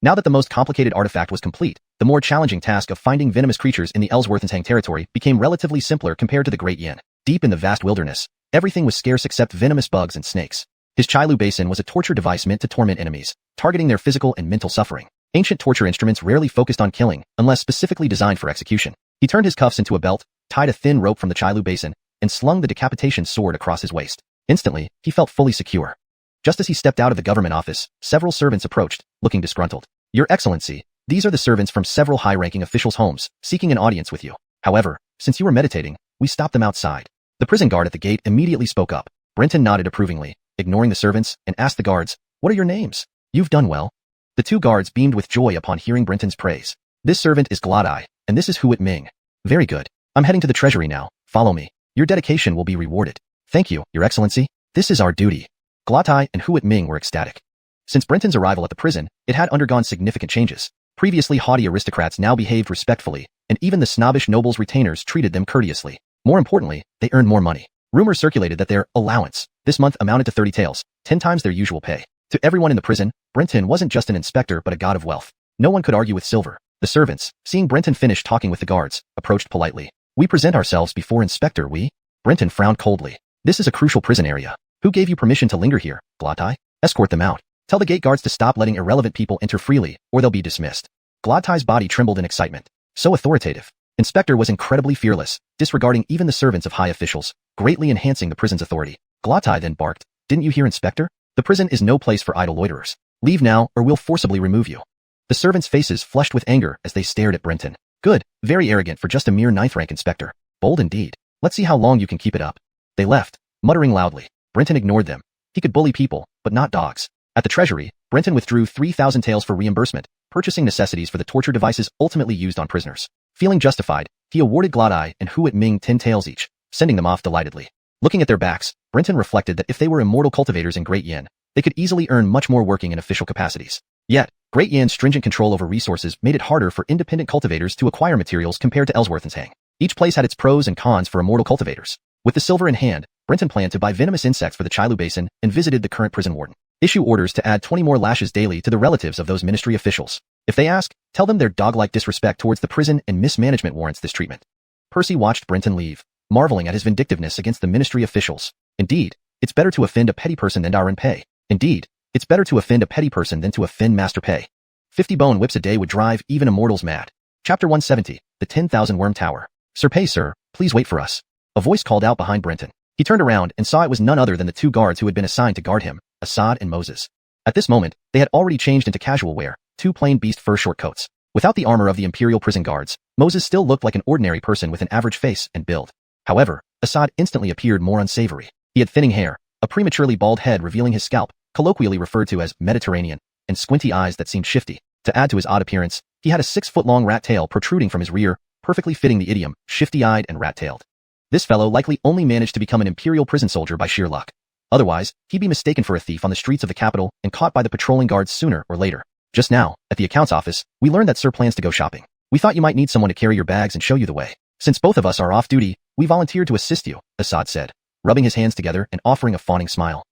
Now that the most complicated artifact was complete, the more challenging task of finding venomous creatures in the Ellsworth and Tang territory became relatively simpler compared to the Great Yin. Deep in the vast wilderness, everything was scarce except venomous bugs and snakes. His Chailu Basin was a torture device meant to torment enemies, targeting their physical and mental suffering. Ancient torture instruments rarely focused on killing, unless specifically designed for execution. He turned his cuffs into a belt, tied a thin rope from the Chailu Basin, and slung the decapitation sword across his waist. Instantly, he felt fully secure. Just as he stepped out of the government office, several servants approached, looking disgruntled. "Your Excellency, these are the servants from several high-ranking officials' homes, seeking an audience with you. However, since you were meditating, we stopped them outside." The prison guard at the gate immediately spoke up. Brenton nodded approvingly, ignoring the servants, and asked the guards, "What are your names?" "You've done well." The two guards beamed with joy upon hearing Brenton's praise. This servant is Glad-Eye, and this is Huat Ming. Very good. I'm heading to the treasury now. Follow me. Your dedication will be rewarded. Thank you, Your Excellency. This is our duty. Glad-Eye and Huat Ming were ecstatic. Since Brenton's arrival at the prison, it had undergone significant changes. Previously haughty aristocrats now behaved respectfully, and even the snobbish nobles' retainers treated them courteously. More importantly, they earned more money. Rumors circulated that their allowance this month amounted to 30 taels, 10 times their usual pay. To everyone in the prison, Brenton wasn't just an inspector but a god of wealth. No one could argue with silver. The servants, seeing Brenton finish talking with the guards, approached politely. We present ourselves before Inspector we. Brenton frowned coldly. This is a crucial prison area. Who gave you permission to linger here, Glad-Eye? Escort them out. Tell the gate guards to stop letting irrelevant people enter freely, or they'll be dismissed. Glad-Eye's body trembled in excitement. So authoritative. Inspector was incredibly fearless, disregarding even the servants of high officials, greatly enhancing the prison's authority. Glad-Eye then barked. Didn't you hear, Inspector? The prison is no place for idle loiterers. Leave now, or we'll forcibly remove you. The servants' faces flushed with anger as they stared at Brenton. Good, very arrogant for just a mere 9th rank inspector. Bold indeed. Let's see how long you can keep it up. They left, muttering loudly. Brenton ignored them. He could bully people, but not dogs. At the treasury, Brenton withdrew 3,000 taels for reimbursement, purchasing necessities for the torture devices ultimately used on prisoners. Feeling justified, he awarded Glad-Eye and Huat Ming 10 taels each, sending them off delightedly. Looking at their backs, Brenton reflected that if they were immortal cultivators in Great Yin, they could easily earn much more working in official capacities. Yet, Great Yin's stringent control over resources made it harder for independent cultivators to acquire materials compared to Ellsworth and Each place had its pros and cons for immortal cultivators. With the silver in hand, Brenton planned to buy venomous insects for the Chailu Basin and visited the current prison warden. Issue orders to add 20 more lashes daily to the relatives of those ministry officials. If they ask, tell them their dog-like disrespect towards the prison and mismanagement warrants this treatment. Percy watched Brenton leave, marveling at his vindictiveness against the ministry officials. Indeed, it's better to offend a petty person than Darren Pei. Indeed, it's better to offend a petty person than to offend Master Pei. 50 bone whips a day would drive even immortals mad. Chapter 170, The 10,000 Worm Tower. Sir Pei, sir, please wait for us. A voice called out behind Brenton. He turned around and saw it was none other than the two guards who had been assigned to guard him, Assad and Moses. At this moment, they had already changed into casual wear, two plain beast fur short coats. Without the armor of the Imperial prison guards, Moses still looked like an ordinary person with an average face and build. However, Assad instantly appeared more unsavory. He had thinning hair, a prematurely bald head revealing his scalp, colloquially referred to as Mediterranean, and squinty eyes that seemed shifty. To add to his odd appearance, he had a 6-foot-long rat tail protruding from his rear, perfectly fitting the idiom, shifty-eyed and rat-tailed. This fellow likely only managed to become an Imperial prison soldier by sheer luck. Otherwise, he'd be mistaken for a thief on the streets of the capital and caught by the patrolling guards sooner or later. Just now, at the accounts office, we learned that Sir plans to go shopping. We thought you might need someone to carry your bags and show you the way. Since both of us are off duty, we volunteered to assist you, Assad said, rubbing his hands together and offering a fawning smile.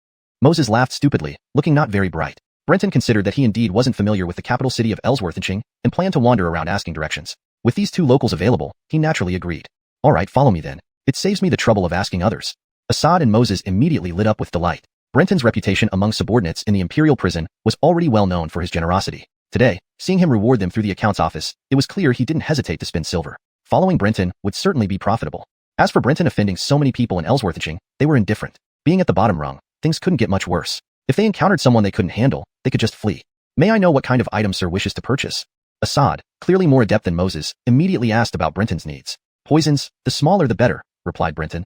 Moses laughed stupidly, looking not very bright. Brenton considered that he indeed wasn't familiar with the capital city of Ellsworth and planned to wander around asking directions. With these two locals available, he naturally agreed. All right, follow me then. It saves me the trouble of asking others. Assad and Moses immediately lit up with delight. Brenton's reputation among subordinates in the Imperial prison was already well known for his generosity. Today, seeing him reward them through the accounts office, it was clear he didn't hesitate to spend silver. Following Brenton would certainly be profitable. As for Brenton offending so many people in Ellsworth, they were indifferent. Being at the bottom rung, things couldn't get much worse. If they encountered someone they couldn't handle, they could just flee. May I know what kind of item Sir wishes to purchase? Assad, clearly more adept than Moses, immediately asked about Brenton's needs. Poisons, the smaller the better, replied Brenton.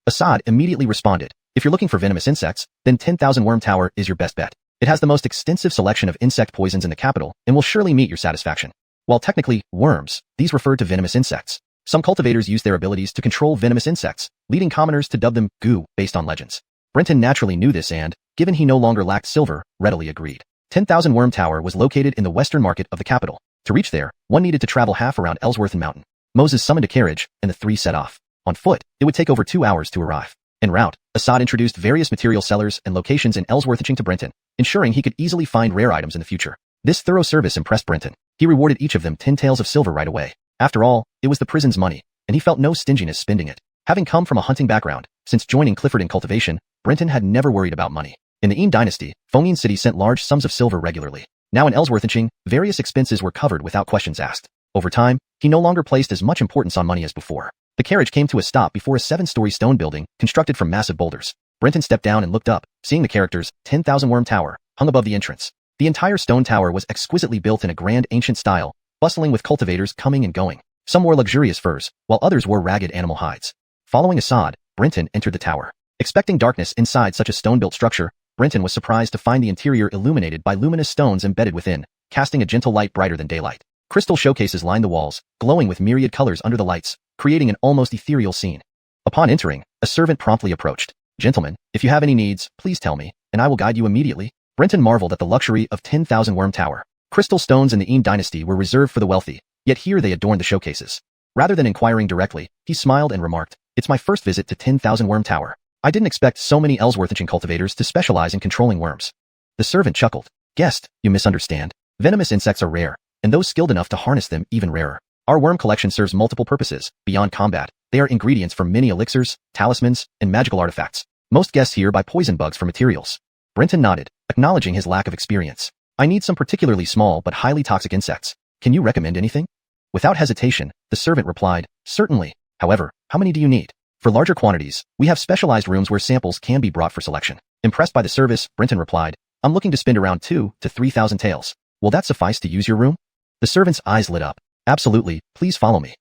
Assad immediately responded, if you're looking for venomous insects, then 10,000 Worm Tower is your best bet. It has the most extensive selection of insect poisons in the capital and will surely meet your satisfaction. While technically, worms, these refer to venomous insects. Some cultivators use their abilities to control venomous insects, leading commoners to dub them goo based on legends. Brenton naturally knew this and, given he no longer lacked silver, readily agreed. 10,000 Worm Tower was located in the western market of the capital. To reach there, one needed to travel half around Ellsworth Mountain. Moses summoned a carriage, and the three set off. On foot, it would take over 2 hours to arrive. En route, Assad introduced various material sellers and locations in Ellsworth to Brenton, ensuring he could easily find rare items in the future. This thorough service impressed Brenton. He rewarded each of them 10 taels of silver right away. After all, it was the prison's money, and he felt no stinginess spending it. Having come from a hunting background, since joining Clifford in cultivation, Brenton had never worried about money. In the Yin dynasty, Fengyin City sent large sums of silver regularly. Now in Ellsworth, various expenses were covered without questions asked. Over time, he no longer placed as much importance on money as before. The carriage came to a stop before a 7-story stone building constructed from massive boulders. Brenton stepped down and looked up, seeing the characters 10,000 Worm Tower hung above the entrance. The entire stone tower was exquisitely built in a grand ancient style, bustling with cultivators coming and going. Some wore luxurious furs, while others wore ragged animal hides. Following Assad, Brenton entered the tower. Expecting darkness inside such a stone-built structure, Brenton was surprised to find the interior illuminated by luminous stones embedded within, casting a gentle light brighter than daylight. Crystal showcases lined the walls, glowing with myriad colors under the lights, creating an almost ethereal scene. Upon entering, a servant promptly approached. Gentlemen, if you have any needs, please tell me, and I will guide you immediately. Brenton marveled at the luxury of 10,000 Worm Tower. Crystal stones in the Ean dynasty were reserved for the wealthy, yet here they adorned the showcases. Rather than inquiring directly, he smiled and remarked, "It's my first visit to 10,000 Worm Tower. I didn't expect so many Ellsworthian cultivators to specialize in controlling worms." The servant chuckled. "Guest, you misunderstand. Venomous insects are rare, and those skilled enough to harness them even rarer. Our worm collection serves multiple purposes. Beyond combat, they are ingredients for many elixirs, talismans, and magical artifacts. Most guests here buy poison bugs for materials." Brenton nodded, acknowledging his lack of experience. "I need some particularly small but highly toxic insects. Can you recommend anything?" Without hesitation, the servant replied, "Certainly. However, how many do you need? For larger quantities, we have specialized rooms where samples can be brought for selection." Impressed by the service, Brenton replied, "I'm looking to spend around 2,000 to 3,000 taels. Will that suffice to use your room?" The servant's eyes lit up. "Absolutely, please follow me."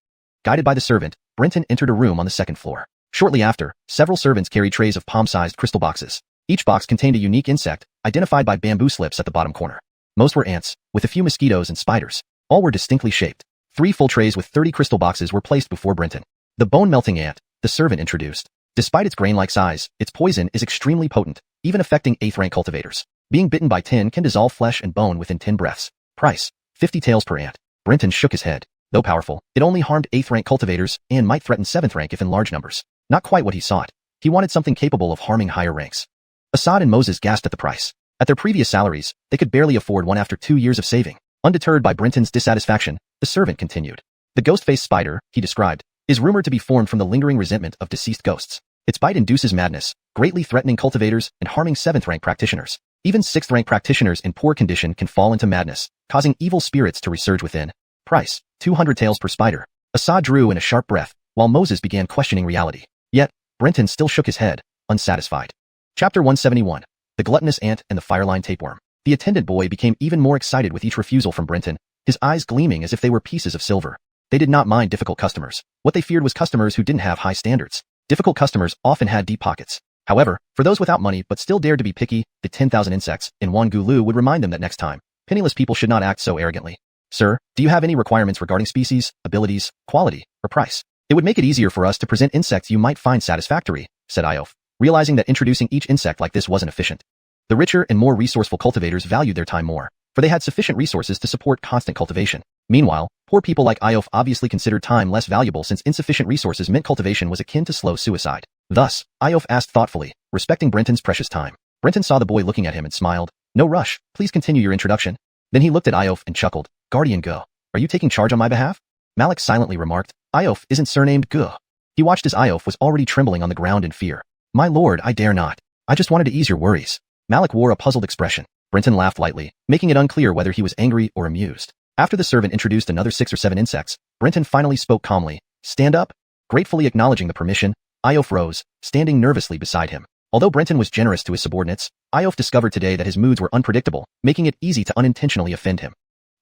Guided by the servant, Brenton entered a room on the second floor. Shortly after, several servants carried trays of palm-sized crystal boxes. Each box contained a unique insect, identified by bamboo slips at the bottom corner. Most were ants, with a few mosquitoes and spiders. All were distinctly shaped. 3 full trays with 30 crystal boxes were placed before Brenton. The bone-melting ant, the servant introduced. Despite its grain-like size, its poison is extremely potent, even affecting 8th rank cultivators. Being bitten by 10 can dissolve flesh and bone within 10 breaths. Price, 50 taels per ant. Brenton shook his head. Though powerful, it only harmed 8th rank cultivators and might threaten 7th rank if in large numbers. Not quite what he sought. He wanted something capable of harming higher ranks. Assad and Moses gasped at the price. At their previous salaries, they could barely afford one after 2 years of saving. Undeterred by Brenton's dissatisfaction, the servant continued. "The ghost-faced spider," he described, "is rumored to be formed from the lingering resentment of deceased ghosts. Its bite induces madness, greatly threatening cultivators and harming 7th rank practitioners. Even 6th rank practitioners in poor condition can fall into madness, causing evil spirits to resurge within. Price, 200 taels per spider." Assad drew in a sharp breath, while Moses began questioning reality. Yet, Brenton still shook his head, unsatisfied. Chapter 171. The Gluttonous Ant and the Fireline Tapeworm. The attendant boy became even more excited with each refusal from Brenton, his eyes gleaming as if they were pieces of silver. They did not mind difficult customers. What they feared was customers who didn't have high standards. Difficult customers often had deep pockets. However, for those without money but still dared to be picky, the 10,000 insects in Wan Gulu would remind them that next time, penniless people should not act so arrogantly. "Sir, do you have any requirements regarding species, abilities, quality, or price? It would make it easier for us to present insects you might find satisfactory," said Iof, realizing that introducing each insect like this wasn't efficient. The richer and more resourceful cultivators valued their time more, for they had sufficient resources to support constant cultivation. Meanwhile, poor people like Iof obviously considered time less valuable since insufficient resources meant cultivation was akin to slow suicide. Thus, Iof asked thoughtfully, respecting Brenton's precious time. Brenton saw the boy looking at him and smiled. "No rush, please continue your introduction." Then he looked at Iof and chuckled. "Guardian Go, are you taking charge on my behalf?" Malik silently remarked, "Iof isn't surnamed Go." He watched as Iof was already trembling on the ground in fear. "My lord, I dare not. I just wanted to ease your worries." Malik wore a puzzled expression. Brenton laughed lightly, making it unclear whether he was angry or amused. After the servant introduced another 6 or 7 insects, Brenton finally spoke calmly. "Stand up." Gratefully acknowledging the permission, Iof rose, standing nervously beside him. Although Brenton was generous to his subordinates, Iof discovered today that his moods were unpredictable, making it easy to unintentionally offend him.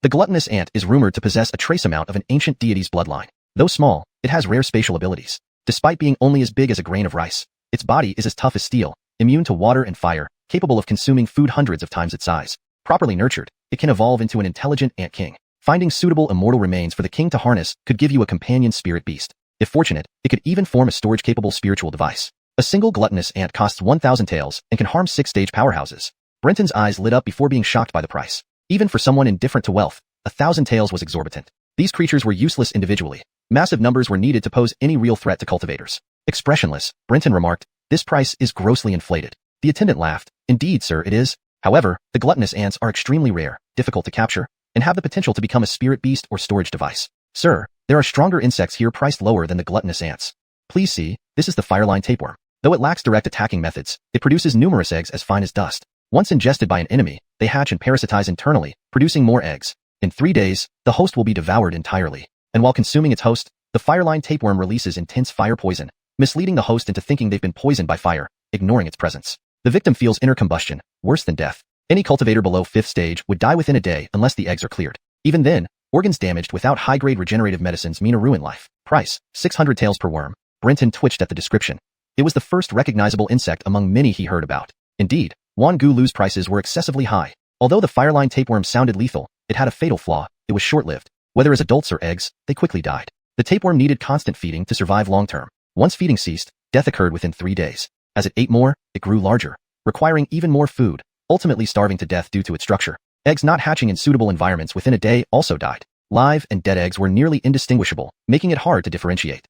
The gluttonous ant is rumored to possess a trace amount of an ancient deity's bloodline. Though small, it has rare spatial abilities. Despite being only as big as a grain of rice, its body is as tough as steel, immune to water and fire, capable of consuming food hundreds of times its size. Properly nurtured, it can evolve into an intelligent ant king. Finding suitable immortal remains for the king to harness could give you a companion spirit beast. If fortunate, it could even form a storage-capable spiritual device. A single gluttonous ant costs 1,000 taels and can harm 6-stage powerhouses. Brenton's eyes lit up before being shocked by the price. Even for someone indifferent to wealth, 1,000 taels was exorbitant. These creatures were useless individually. Massive numbers were needed to pose any real threat to cultivators. Expressionless, Brenton remarked, "This price is grossly inflated." The attendant laughed. "Indeed, sir, it is. However, the gluttonous ants are extremely rare, difficult to capture, and have the potential to become a spirit beast or storage device. Sir, there are stronger insects here priced lower than the gluttonous ants. Please see, this is the fireline tapeworm. Though it lacks direct attacking methods, it produces numerous eggs as fine as dust. Once ingested by an enemy, they hatch and parasitize internally, producing more eggs. In 3 days, the host will be devoured entirely. And while consuming its host, the fireline tapeworm releases intense fire poison, misleading the host into thinking they've been poisoned by fire, ignoring its presence. The victim feels inner combustion, worse than death. Any cultivator below 5th stage would die within a day unless the eggs are cleared. Even then, organs damaged without high-grade regenerative medicines mean a ruined life. Price, 600 taels per worm. Brenton twitched at the description. It was the first recognizable insect among many he heard about. Indeed, Wan Gulu's prices were excessively high. Although the fireline tapeworm sounded lethal, it had a fatal flaw: it was short-lived. Whether as adults or eggs, they quickly died. The tapeworm needed constant feeding to survive long-term. Once feeding ceased, death occurred within 3 days. As it ate more, it grew larger, requiring even more food, ultimately starving to death due to its structure. Eggs not hatching in suitable environments within a day also died. Live and dead eggs were nearly indistinguishable, making it hard to differentiate.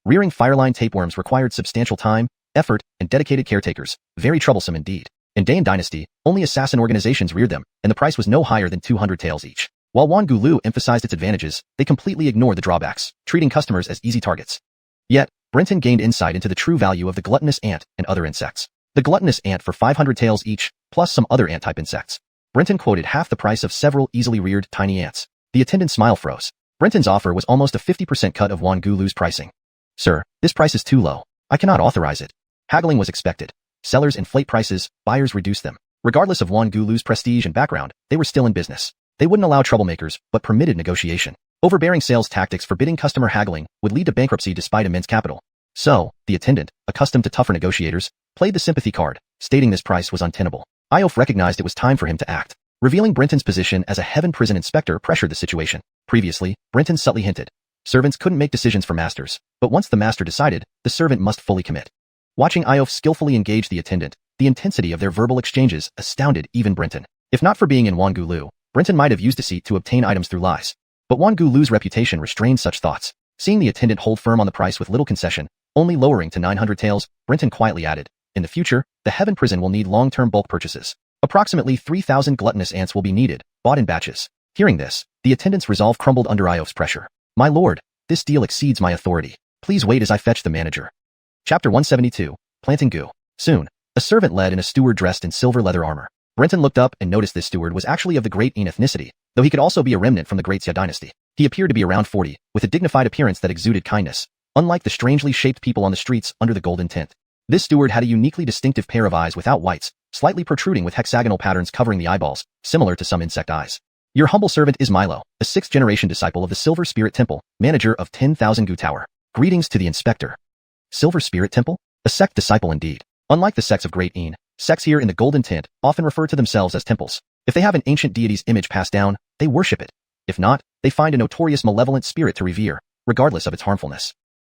Rearing fireline tapeworms required substantial time, effort, and dedicated caretakers, very troublesome indeed. In Dayan Dynasty, only assassin organizations reared them, and the price was no higher than 200 taels each. While Wan Gulu emphasized its advantages, they completely ignored the drawbacks, treating customers as easy targets. Yet, Brenton gained insight into the true value of the gluttonous ant and other insects. The gluttonous ant for 500 taels each, plus some other ant-type insects. Brenton quoted half the price of several easily reared tiny ants. The attendant's smile froze. Brenton's offer was almost a 50% cut of Wan Gulu's pricing. Sir, this price is too low. I cannot authorize it. Haggling was expected. Sellers inflate prices, buyers reduce them. Regardless of Wan Gulu's prestige and background, they were still in business. They wouldn't allow troublemakers, but permitted negotiation. Overbearing sales tactics forbidding customer haggling would lead to bankruptcy despite immense capital. So, the attendant, accustomed to tougher negotiators, played the sympathy card, stating this price was untenable. Iof recognized it was time for him to act. Revealing Brenton's position as a heaven prison inspector pressured the situation. Previously, Brenton subtly hinted. Servants couldn't make decisions for masters, but once the master decided, the servant must fully commit. Watching Iof skillfully engage the attendant, the intensity of their verbal exchanges astounded even Brenton. If not for being in Wan Gulu, Brenton might have used deceit to obtain items through lies. But Wan Gulu's reputation restrained such thoughts. Seeing the attendant hold firm on the price with little concession, only lowering to 900 taels, Brenton quietly added, in the future, the heaven prison will need long-term bulk purchases. Approximately 3,000 gluttonous ants will be needed, bought in batches. Hearing this, the attendant's resolve crumbled under Iof's pressure. My lord, this deal exceeds my authority. Please wait as I fetch the manager. Chapter 172, Planting Goo. Soon, a servant led and a steward dressed in silver leather armor. Brenton looked up and noticed this steward was actually of the Great Yin ethnicity, though he could also be a remnant from the Great Xia dynasty. He appeared to be around 40, with a dignified appearance that exuded kindness, unlike the strangely shaped people on the streets under the golden tint. This steward had a uniquely distinctive pair of eyes without whites, slightly protruding with hexagonal patterns covering the eyeballs, similar to some insect eyes. Your humble servant is Milo, a 6th-generation disciple of the Silver Spirit Temple, manager of 10,000 Gu Tower. Greetings to the inspector. Silver Spirit Temple? A sect disciple indeed. Unlike the sects of Great Yin, sects here in the golden tint often refer to themselves as temples. If they have an ancient deity's image passed down, they worship it. If not, they find a notorious malevolent spirit to revere, regardless of its harmfulness.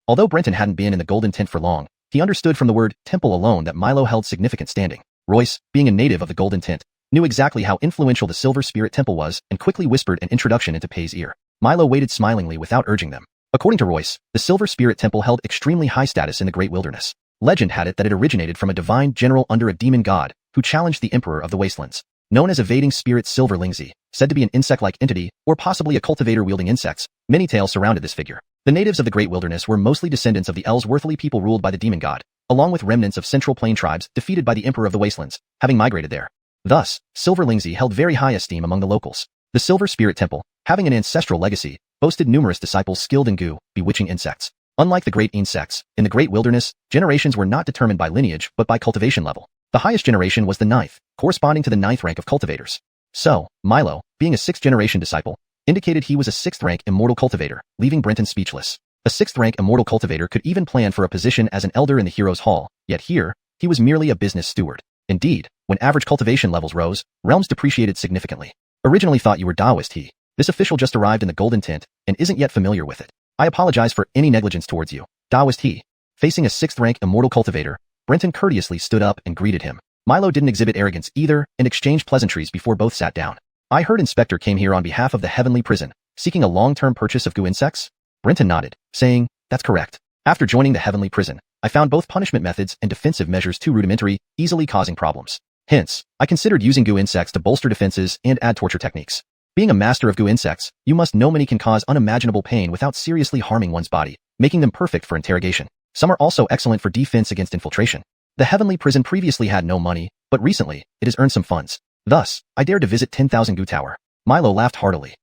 Although Brenton hadn't been in the golden tint for long, he understood from the word temple alone that Milo held significant standing. Royce, being a native of the golden tint, knew exactly how influential the Silver Spirit Temple was and quickly whispered an introduction into Pei's ear. Milo waited smilingly without urging them. According to Royce, the Silver Spirit Temple held extremely high status in the Great Wilderness. Legend had it that it originated from a divine general under a demon god who challenged the Emperor of the Wastelands. Known as evading spirit Silver Lingzi, said to be an insect-like entity or possibly a cultivator wielding insects, many tales surrounded this figure. The natives of the Great Wilderness were mostly descendants of the Ellsworthly people ruled by the demon god, along with remnants of Central Plain tribes defeated by the Emperor of the Wastelands, having migrated there. Thus, Silver Lingzi held very high esteem among the locals. The Silver Spirit Temple, having an ancestral legacy, boasted numerous disciples skilled in goo, bewitching insects. Unlike the Great Insects, in the Great Wilderness, generations were not determined by lineage but by cultivation level. The highest generation was the 9th, corresponding to the 9th rank of cultivators. So, Milo, being a 6th-generation disciple, indicated he was a 6th-rank immortal cultivator, leaving Brenton speechless. A 6th-rank immortal cultivator could even plan for a position as an elder in the Hero's Hall, yet here, he was merely a business steward. Indeed, when average cultivation levels rose, realms depreciated significantly. Originally thought you were Taoist he. This official just arrived in the golden tint and isn't yet familiar with it. I apologize for any negligence towards you. Taoist he. Facing a 6th-rank immortal cultivator, Brenton courteously stood up and greeted him. Milo didn't exhibit arrogance either and exchanged pleasantries before both sat down. I heard Inspector came here on behalf of the Heavenly Prison, seeking a long-term purchase of goo insects? Brenton nodded, saying, that's correct. After joining the Heavenly Prison, I found both punishment methods and defensive measures too rudimentary, easily causing problems. Hence, I considered using goo insects to bolster defenses and add torture techniques. Being a master of goo insects, you must know many can cause unimaginable pain without seriously harming one's body, making them perfect for interrogation. Some are also excellent for defense against infiltration. The Heavenly Prison previously had no money, but recently, it has earned some funds. Thus, I dared to visit 10,000 Gu Tower. Milo laughed heartily.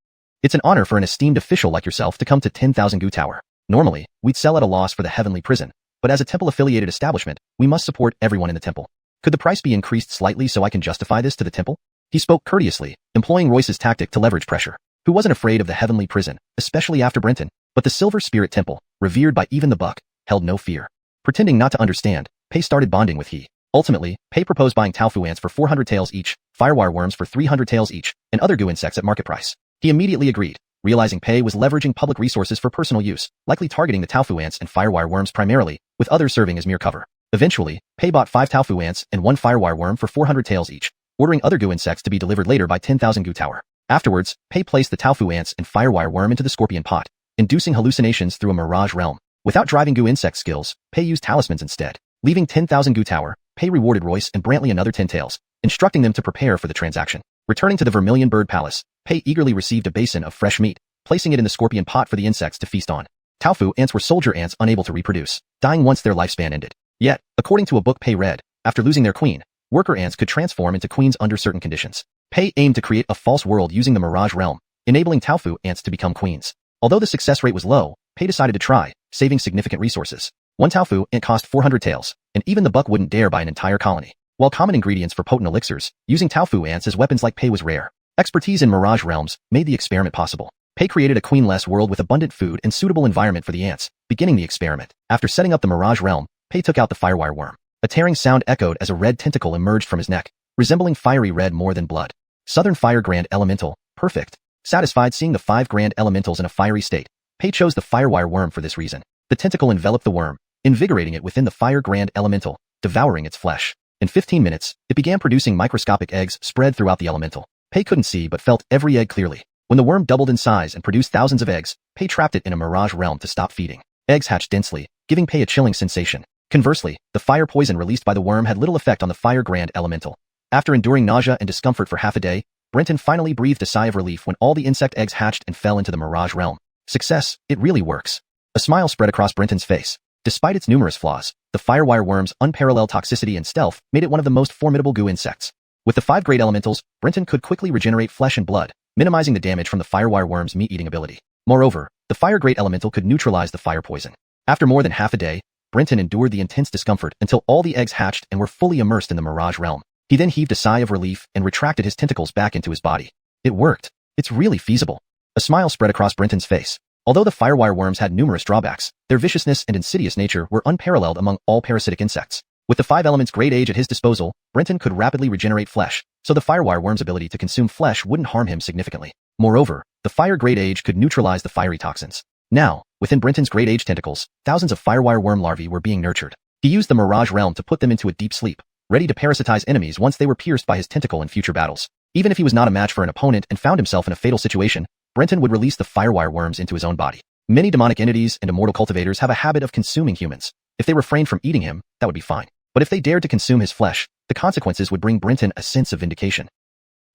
It's an honor for an esteemed official like yourself to come to 10,000 Gu Tower. Normally, we'd sell at a loss for the Heavenly Prison, but as a temple-affiliated establishment, we must support everyone in the temple. Could the price be increased slightly so I can justify this to the temple? He spoke courteously, employing Royce's tactic to leverage pressure. Who wasn't afraid of the Heavenly Prison, especially after Brenton? But the Silver Spirit Temple, revered by even the buck, held no fear. Pretending not to understand, Pei started bonding with he. Ultimately, Pei proposed buying tofu ants for 400 taels each, firewire worms for 300 taels each, and other goo insects at market price. He immediately agreed, realizing Pei was leveraging public resources for personal use, likely targeting the tofu ants and firewire worms primarily, with others serving as mere cover. Eventually, Pei bought 5 tofu ants and 1 firewire worm for 400 taels each, ordering other goo insects to be delivered later by 10,000 goo tower. Afterwards, Pei placed the tofu ants and firewire worm into the scorpion pot, inducing hallucinations through a mirage realm. Without driving goo insect skills, Pei used talismans instead. Leaving 10,000 goo tower, Pei rewarded Royce and Brantley another 10 taels, instructing them to prepare for the transaction. Returning to the Vermilion Bird Palace, Pei eagerly received a basin of fresh meat, placing it in the scorpion pot for the insects to feast on. Tofu ants were soldier ants unable to reproduce, dying once their lifespan ended. Yet, according to a book Pei read, after losing their queen, worker ants could transform into queens under certain conditions. Pei aimed to create a false world using the Mirage Realm, enabling tofu ants to become queens. Although the success rate was low, Pei decided to try, saving significant resources. One tofu ant cost 400 taels, and even the buck wouldn't dare buy an entire colony. While common ingredients for potent elixirs, using tofu ants as weapons like Pei was rare. Expertise in Mirage Realms made the experiment possible. Pei created a queenless world with abundant food and suitable environment for the ants, beginning the experiment. After setting up the Mirage Realm, Pei took out the firewire worm. A tearing sound echoed as a red tentacle emerged from his neck, resembling fiery red more than blood. Southern Fire Grand Elemental, perfect. Satisfied seeing the 5 grand elementals in a fiery state, Pei chose the firewire worm for this reason. The tentacle enveloped the worm, invigorating it within the Fire Grand Elemental, devouring its flesh. In 15 minutes, it began producing microscopic eggs spread throughout the elemental. Pei couldn't see but felt every egg clearly. When the worm doubled in size and produced thousands of eggs, Pei trapped it in a mirage realm to stop feeding. Eggs hatched densely, giving Pei a chilling sensation. Conversely, the fire poison released by the worm had little effect on the Fire Grand Elemental. After enduring nausea and discomfort for half a day, Brenton finally breathed a sigh of relief when all the insect eggs hatched and fell into the mirage realm. Success, it really works. A smile spread across Brenton's face. Despite its numerous flaws, the firewire worm's unparalleled toxicity and stealth made it one of the most formidable goo insects. With the 5 great elementals, Brenton could quickly regenerate flesh and blood, minimizing the damage from the firewire worm's meat-eating ability. Moreover, the fire great elemental could neutralize the fire poison. After more than half a day, Brenton endured the intense discomfort until all the eggs hatched and were fully immersed in the mirage realm. He then heaved a sigh of relief and retracted his tentacles back into his body. It worked. It's really feasible. A smile spread across Brenton's face. Although the firewire worms had numerous drawbacks, their viciousness and insidious nature were unparalleled among all parasitic insects. With the 5 elements great age at his disposal, Brenton could rapidly regenerate flesh, so the firewire worm's ability to consume flesh wouldn't harm him significantly. Moreover, the fire great age could neutralize the fiery toxins. Now, within Brenton's great age tentacles, thousands of firewire worm larvae were being nurtured. He used the Mirage Realm to put them into a deep sleep, ready to parasitize enemies once they were pierced by his tentacle in future battles. Even if he was not a match for an opponent and found himself in a fatal situation, Brenton would release the firewire worms into his own body. Many demonic entities and immortal cultivators have a habit of consuming humans. If they refrained from eating him, that would be fine. But if they dared to consume his flesh, the consequences would bring Brenton a sense of vindication.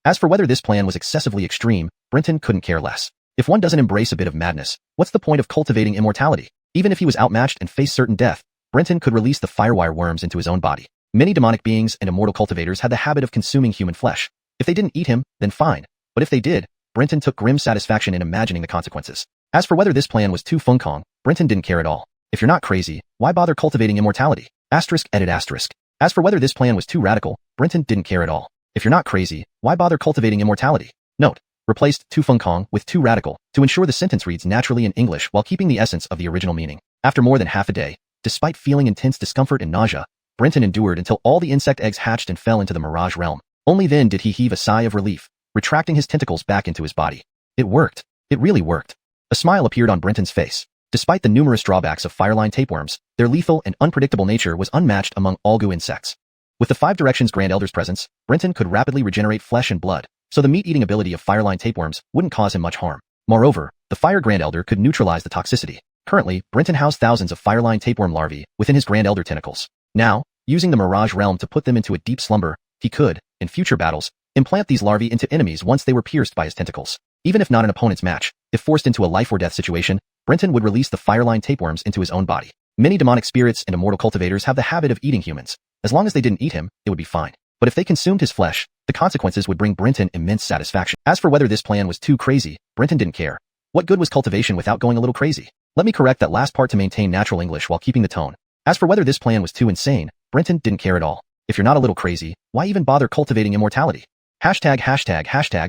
As for whether this plan was excessively extreme, Brenton couldn't care less. If one doesn't embrace a bit of madness, what's the point of cultivating immortality? Even if he was outmatched and faced certain death, Brenton could release the firewire worms into his own body. Many demonic beings and immortal cultivators had the habit of consuming human flesh. If they didn't eat him, then fine. But if they did, Brenton took grim satisfaction in imagining the consequences. As for whether this plan was too Fengkong, Brenton didn't care at all. If you're not crazy, why bother cultivating immortality? Edit asterisk. As for whether this plan was too radical, Brenton didn't care at all. If you're not crazy, why bother cultivating immortality? Note. Replaced too Fengkong with too radical to ensure the sentence reads naturally in English while keeping the essence of the original meaning. After more than half a day, despite feeling intense discomfort and nausea, Brenton endured until all the insect eggs hatched and fell into the Mirage Realm. Only then did he heave a sigh of relief, retracting his tentacles back into his body. It worked. It really worked. A smile appeared on Brenton's face. Despite the numerous drawbacks of fireline tapeworms, their lethal and unpredictable nature was unmatched among all goo insects. With the 5 Directions Grand Elder's presence, Brenton could rapidly regenerate flesh and blood, so the meat-eating ability of fireline tapeworms wouldn't cause him much harm. Moreover, the Fire Grand Elder could neutralize the toxicity. Currently, Brenton housed thousands of fireline tapeworm larvae within his Grand Elder tentacles. Now, using the Mirage Realm to put them into a deep slumber, he could, in future battles, implant these larvae into enemies once they were pierced by his tentacles. Even if not an opponent's match, if forced into a life-or-death situation, Brenton would release the fireline tapeworms into his own body. Many demonic spirits and immortal cultivators have the habit of eating humans. As long as they didn't eat him, it would be fine. But if they consumed his flesh, the consequences would bring Brenton immense satisfaction. As for whether this plan was too crazy, Brenton didn't care. What good was cultivation without going a little crazy? Let me correct that last part to maintain natural English while keeping the tone. As for whether this plan was too insane, Brenton didn't care at all. If you're not a little crazy, why even bother cultivating immortality? Hashtag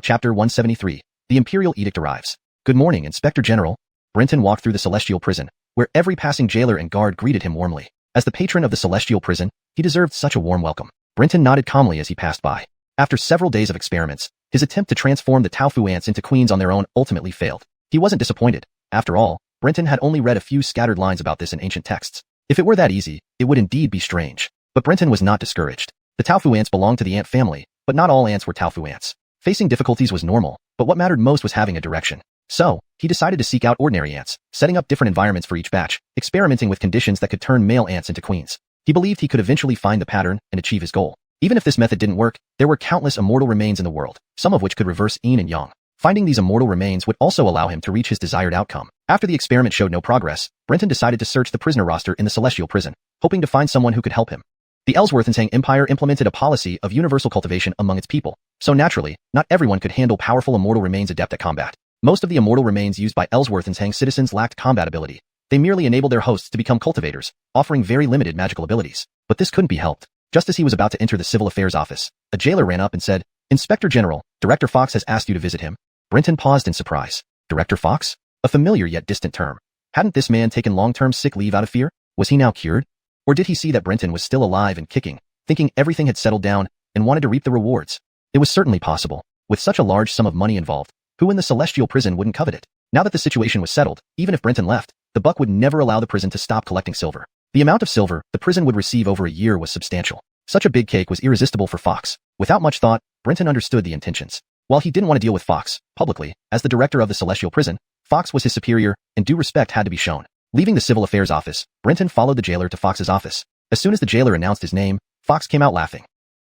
chapter 173. The Imperial Edict arrives. Good morning, Inspector General. Brenton walked through the celestial prison, where every passing jailer and guard greeted him warmly. As the patron of the celestial prison, he deserved such a warm welcome. Brenton nodded calmly as he passed by. After several days of experiments, his attempt to transform the Tao ants into queens on their own ultimately failed. He wasn't disappointed. After all, Brenton had only read a few scattered lines about this in ancient texts. If it were that easy, it would indeed be strange. But Brenton was not discouraged. The Tao ants belonged to the ant family, but not all ants were Tao ants. Facing difficulties was normal, but what mattered most was having a direction. So, he decided to seek out ordinary ants, setting up different environments for each batch, experimenting with conditions that could turn male ants into queens. He believed he could eventually find the pattern and achieve his goal. Even if this method didn't work, there were countless immortal remains in the world, some of which could reverse yin and yang. Finding these immortal remains would also allow him to reach his desired outcome. After the experiment showed no progress, Brenton decided to search the prisoner roster in the celestial prison, hoping to find someone who could help him. The Ellsworthensang Empire implemented a policy of universal cultivation among its people, so naturally, not everyone could handle powerful immortal remains adept at combat. Most of the immortal remains used by Ellsworthensang citizens lacked combat ability. They merely enabled their hosts to become cultivators, offering very limited magical abilities. But this couldn't be helped. Just as he was about to enter the civil affairs office, a jailer ran up and said, "Inspector General, Director Fox has asked you to visit him." Brenton paused in surprise. Director Fox? A familiar yet distant term. Hadn't this man taken long-term sick leave out of fear? Was he now cured? Or did he see that Brenton was still alive and kicking, thinking everything had settled down, and wanted to reap the rewards? It was certainly possible. With such a large sum of money involved, who in the celestial prison wouldn't covet it? Now that the situation was settled, even if Brenton left, the buck would never allow the prison to stop collecting silver. The amount of silver the prison would receive over a year was substantial. Such a big cake was irresistible for Fox. Without much thought, Brenton understood the intentions. While he didn't want to deal with Fox, publicly, as the director of the celestial prison, Fox was his superior, and due respect had to be shown. Leaving the civil affairs office, Brenton followed the jailer to Fox's office. As soon as the jailer announced his name, Fox came out laughing.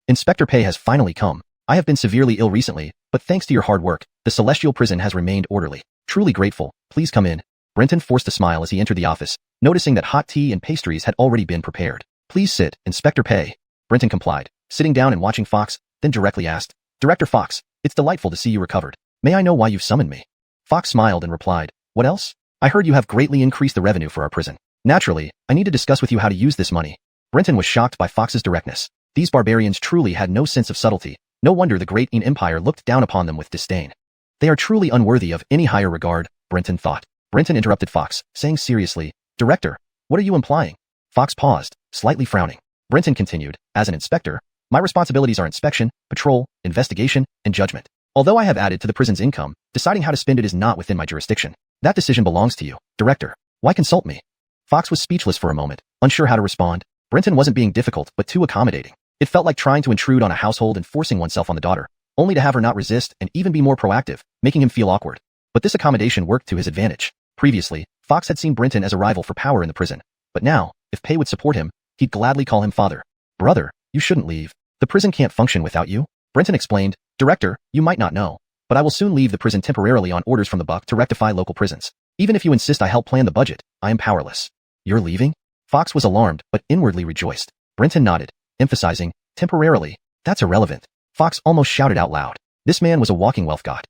"Inspector Pei has finally come. I have been severely ill recently, but thanks to your hard work, the celestial prison has remained orderly. Truly grateful. Please come in." Brenton forced a smile as he entered the office, noticing that hot tea and pastries had already been prepared. "Please sit, Inspector Pei." Brenton complied, sitting down and watching Fox, then directly asked, "Director Fox, it's delightful to see you recovered. May I know why you've summoned me?" Fox smiled and replied, "What else? I heard you have greatly increased the revenue for our prison. Naturally, I need to discuss with you how to use this money." Brenton was shocked by Fox's directness. These barbarians truly had no sense of subtlety. No wonder the great Yin Empire looked down upon them with disdain. They are truly unworthy of any higher regard, Brenton thought. Brenton interrupted Fox, saying seriously, "Director, what are you implying?" Fox paused, slightly frowning. Brenton continued, "As an inspector, my responsibilities are inspection, patrol, investigation, and judgment. Although I have added to the prison's income, deciding how to spend it is not within my jurisdiction. That decision belongs to you, Director. Why consult me?" Fox was speechless for a moment, unsure how to respond. Brenton wasn't being difficult, but too accommodating. It felt like trying to intrude on a household and forcing oneself on the daughter, only to have her not resist and even be more proactive, making him feel awkward. But this accommodation worked to his advantage. Previously, Fox had seen Brenton as a rival for power in the prison. But now, if Pei would support him, he'd gladly call him father. "Brother, you shouldn't leave. The prison can't function without you." Brenton explained, "Director, you might not know, but I will soon leave the prison temporarily on orders from the buck to rectify local prisons. Even if you insist I help plan the budget, I am powerless." "You're leaving?" Fox was alarmed, but inwardly rejoiced. Brenton nodded, emphasizing, "Temporarily. That's irrelevant." Fox almost shouted out loud. This man was a walking wealth god.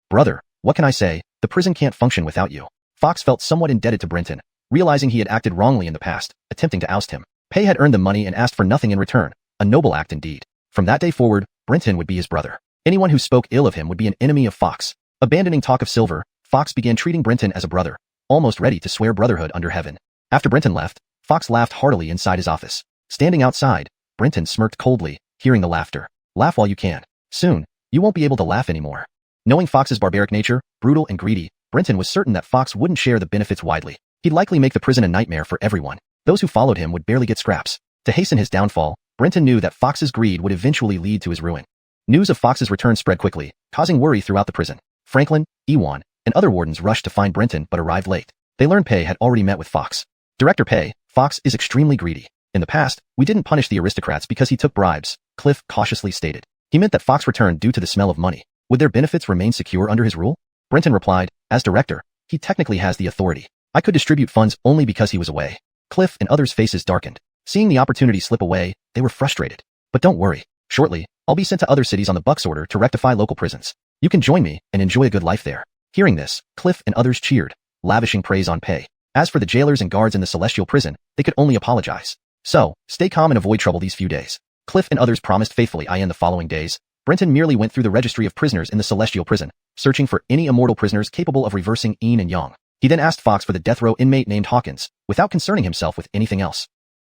"Brother, what can I say? The prison can't function without you." Fox felt somewhat indebted to Brenton, realizing he had acted wrongly in the past, attempting to oust him. Pei had earned the money and asked for nothing in return, a noble act indeed. From that day forward, Brenton would be his brother. Anyone who spoke ill of him would be an enemy of Fox. Abandoning talk of silver, Fox began treating Brenton as a brother, almost ready to swear brotherhood under heaven. After Brenton left, Fox laughed heartily inside his office. Standing outside, Brenton smirked coldly, hearing the laughter. "Laugh while you can. Soon, you won't be able to laugh anymore." Knowing Fox's barbaric nature, brutal and greedy, Brenton was certain that Fox wouldn't share the benefits widely. He'd likely make the prison a nightmare for everyone. Those who followed him would barely get scraps. To hasten his downfall, Brenton knew that Fox's greed would eventually lead to his ruin. News of Fox's return spread quickly, causing worry throughout the prison. Franklin, Ewan, and other wardens rushed to find Brenton but arrived late. They learned Pei had already met with Fox. "Director Pei, Fox is extremely greedy. In the past, we didn't punish the aristocrats because he took bribes," Cliff cautiously stated. He meant that Fox returned due to the smell of money. Would their benefits remain secure under his rule? Brenton replied, "As director, he technically has the authority. I could distribute funds only because he was away." Cliff and others' faces darkened. Seeing the opportunity slip away, they were frustrated. "But don't worry. Shortly, I'll be sent to other cities on the Buck's order to rectify local prisons. You can join me and enjoy a good life there." Hearing this, Cliff and others cheered, lavishing praise on Pei. As for the jailers and guards in the celestial prison, they could only apologize. "So, stay calm and avoid trouble these few days." Cliff and others promised faithfully. In the following days, Brenton merely went through the registry of prisoners in the celestial prison, searching for any immortal prisoners capable of reversing yin and yang. He then asked Fox for the death row inmate named Hawkins, without concerning himself with anything else.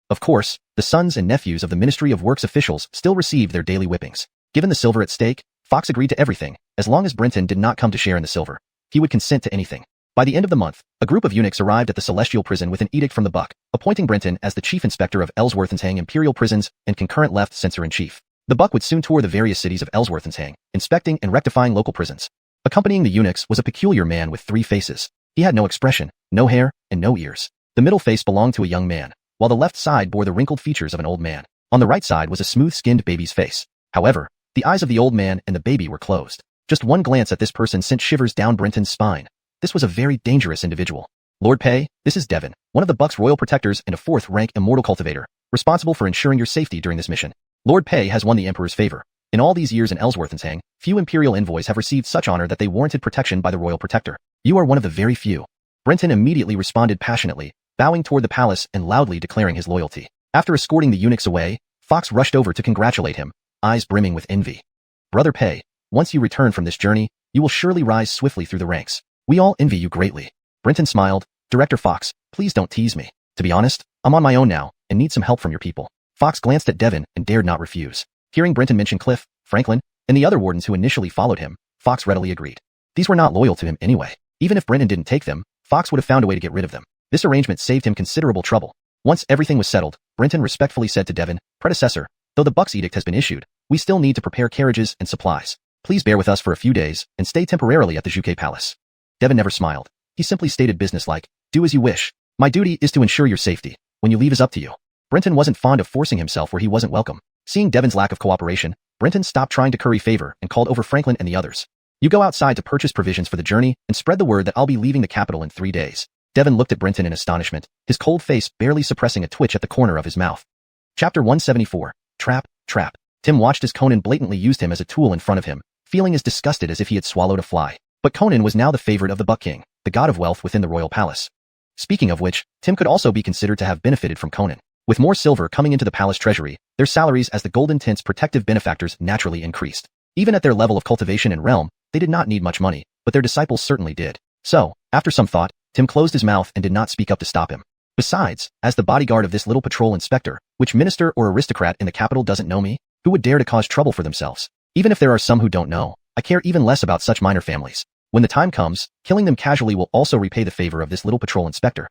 Of course, the sons and nephews of the Ministry of Works officials still received their daily whippings. Given the silver at stake, Fox agreed to everything, as long as Brenton did not come to share in the silver. He would consent to anything. By the end of the month, a group of eunuchs arrived at the Celestial Prison with an edict from the Buck, appointing Brenton as the chief inspector of Ellsworthensang Imperial Prisons and concurrent left censor-in-chief. The Buck would soon tour the various cities of Ellsworthensang, inspecting and rectifying local prisons. Accompanying the eunuchs was a peculiar man with 3 faces. He had no expression, no hair, and no ears. The middle face belonged to a young man, while the left side bore the wrinkled features of an old man. On the right side was a smooth-skinned baby's face. However, the eyes of the old man and the baby were closed. Just one glance at this person sent shivers down Brenton's spine. This was a very dangerous individual. Lord Pei, this is Devon, one of the Buck's royal protectors and a 4th-rank immortal cultivator, responsible for ensuring your safety during this mission. Lord Pei has won the Emperor's favor. In all these years in Ellsworthensang, few imperial envoys have received such honor that they warranted protection by the royal protector. You are one of the very few. Brenton immediately responded passionately, bowing toward the palace and loudly declaring his loyalty. After escorting the eunuchs away, Fox rushed over to congratulate him, eyes brimming with envy. Brother Pei, once you return from this journey, you will surely rise swiftly through the ranks. We all envy you greatly. Brenton smiled. Director Fox, please don't tease me. To be honest, I'm on my own now and need some help from your people. Fox glanced at Devon and dared not refuse. Hearing Brenton mention Cliff, Franklin, and the other wardens who initially followed him, Fox readily agreed. These were not loyal to him anyway. Even if Brenton didn't take them, Fox would have found a way to get rid of them. This arrangement saved him considerable trouble. Once everything was settled, Brenton respectfully said to Devon, predecessor, though the Buck's edict has been issued, we still need to prepare carriages and supplies. Please bear with us for a few days and stay temporarily at the Xuke Palace. Devon never smiled. He simply stated businesslike, do as you wish. My duty is to ensure your safety. When you leave is up to you. Brenton wasn't fond of forcing himself where he wasn't welcome. Seeing Devon's lack of cooperation, Brenton stopped trying to curry favor and called over Franklin and the others. You go outside to purchase provisions for the journey and spread the word that I'll be leaving the capital in 3 days. Devon looked at Brenton in astonishment, his cold face barely suppressing a twitch at the corner of his mouth. Chapter 174. Trap. Tim watched as Conan blatantly used him as a tool in front of him, feeling as disgusted as if he had swallowed a fly. But Conan was now the favorite of the Buck King, the god of wealth within the royal palace. Speaking of which, Tim could also be considered to have benefited from Conan. With more silver coming into the palace treasury, their salaries as the Golden Tint's protective benefactors naturally increased. Even at their level of cultivation and realm, they did not need much money, but their disciples certainly did. So, after some thought, Tim closed his mouth and did not speak up to stop him. Besides, as the bodyguard of this little patrol inspector, which minister or aristocrat in the capital doesn't know me? Who would dare to cause trouble for themselves? Even if there are some who don't know, I care even less about such minor families. When the time comes, killing them casually will also repay the favor of this little patrol inspector.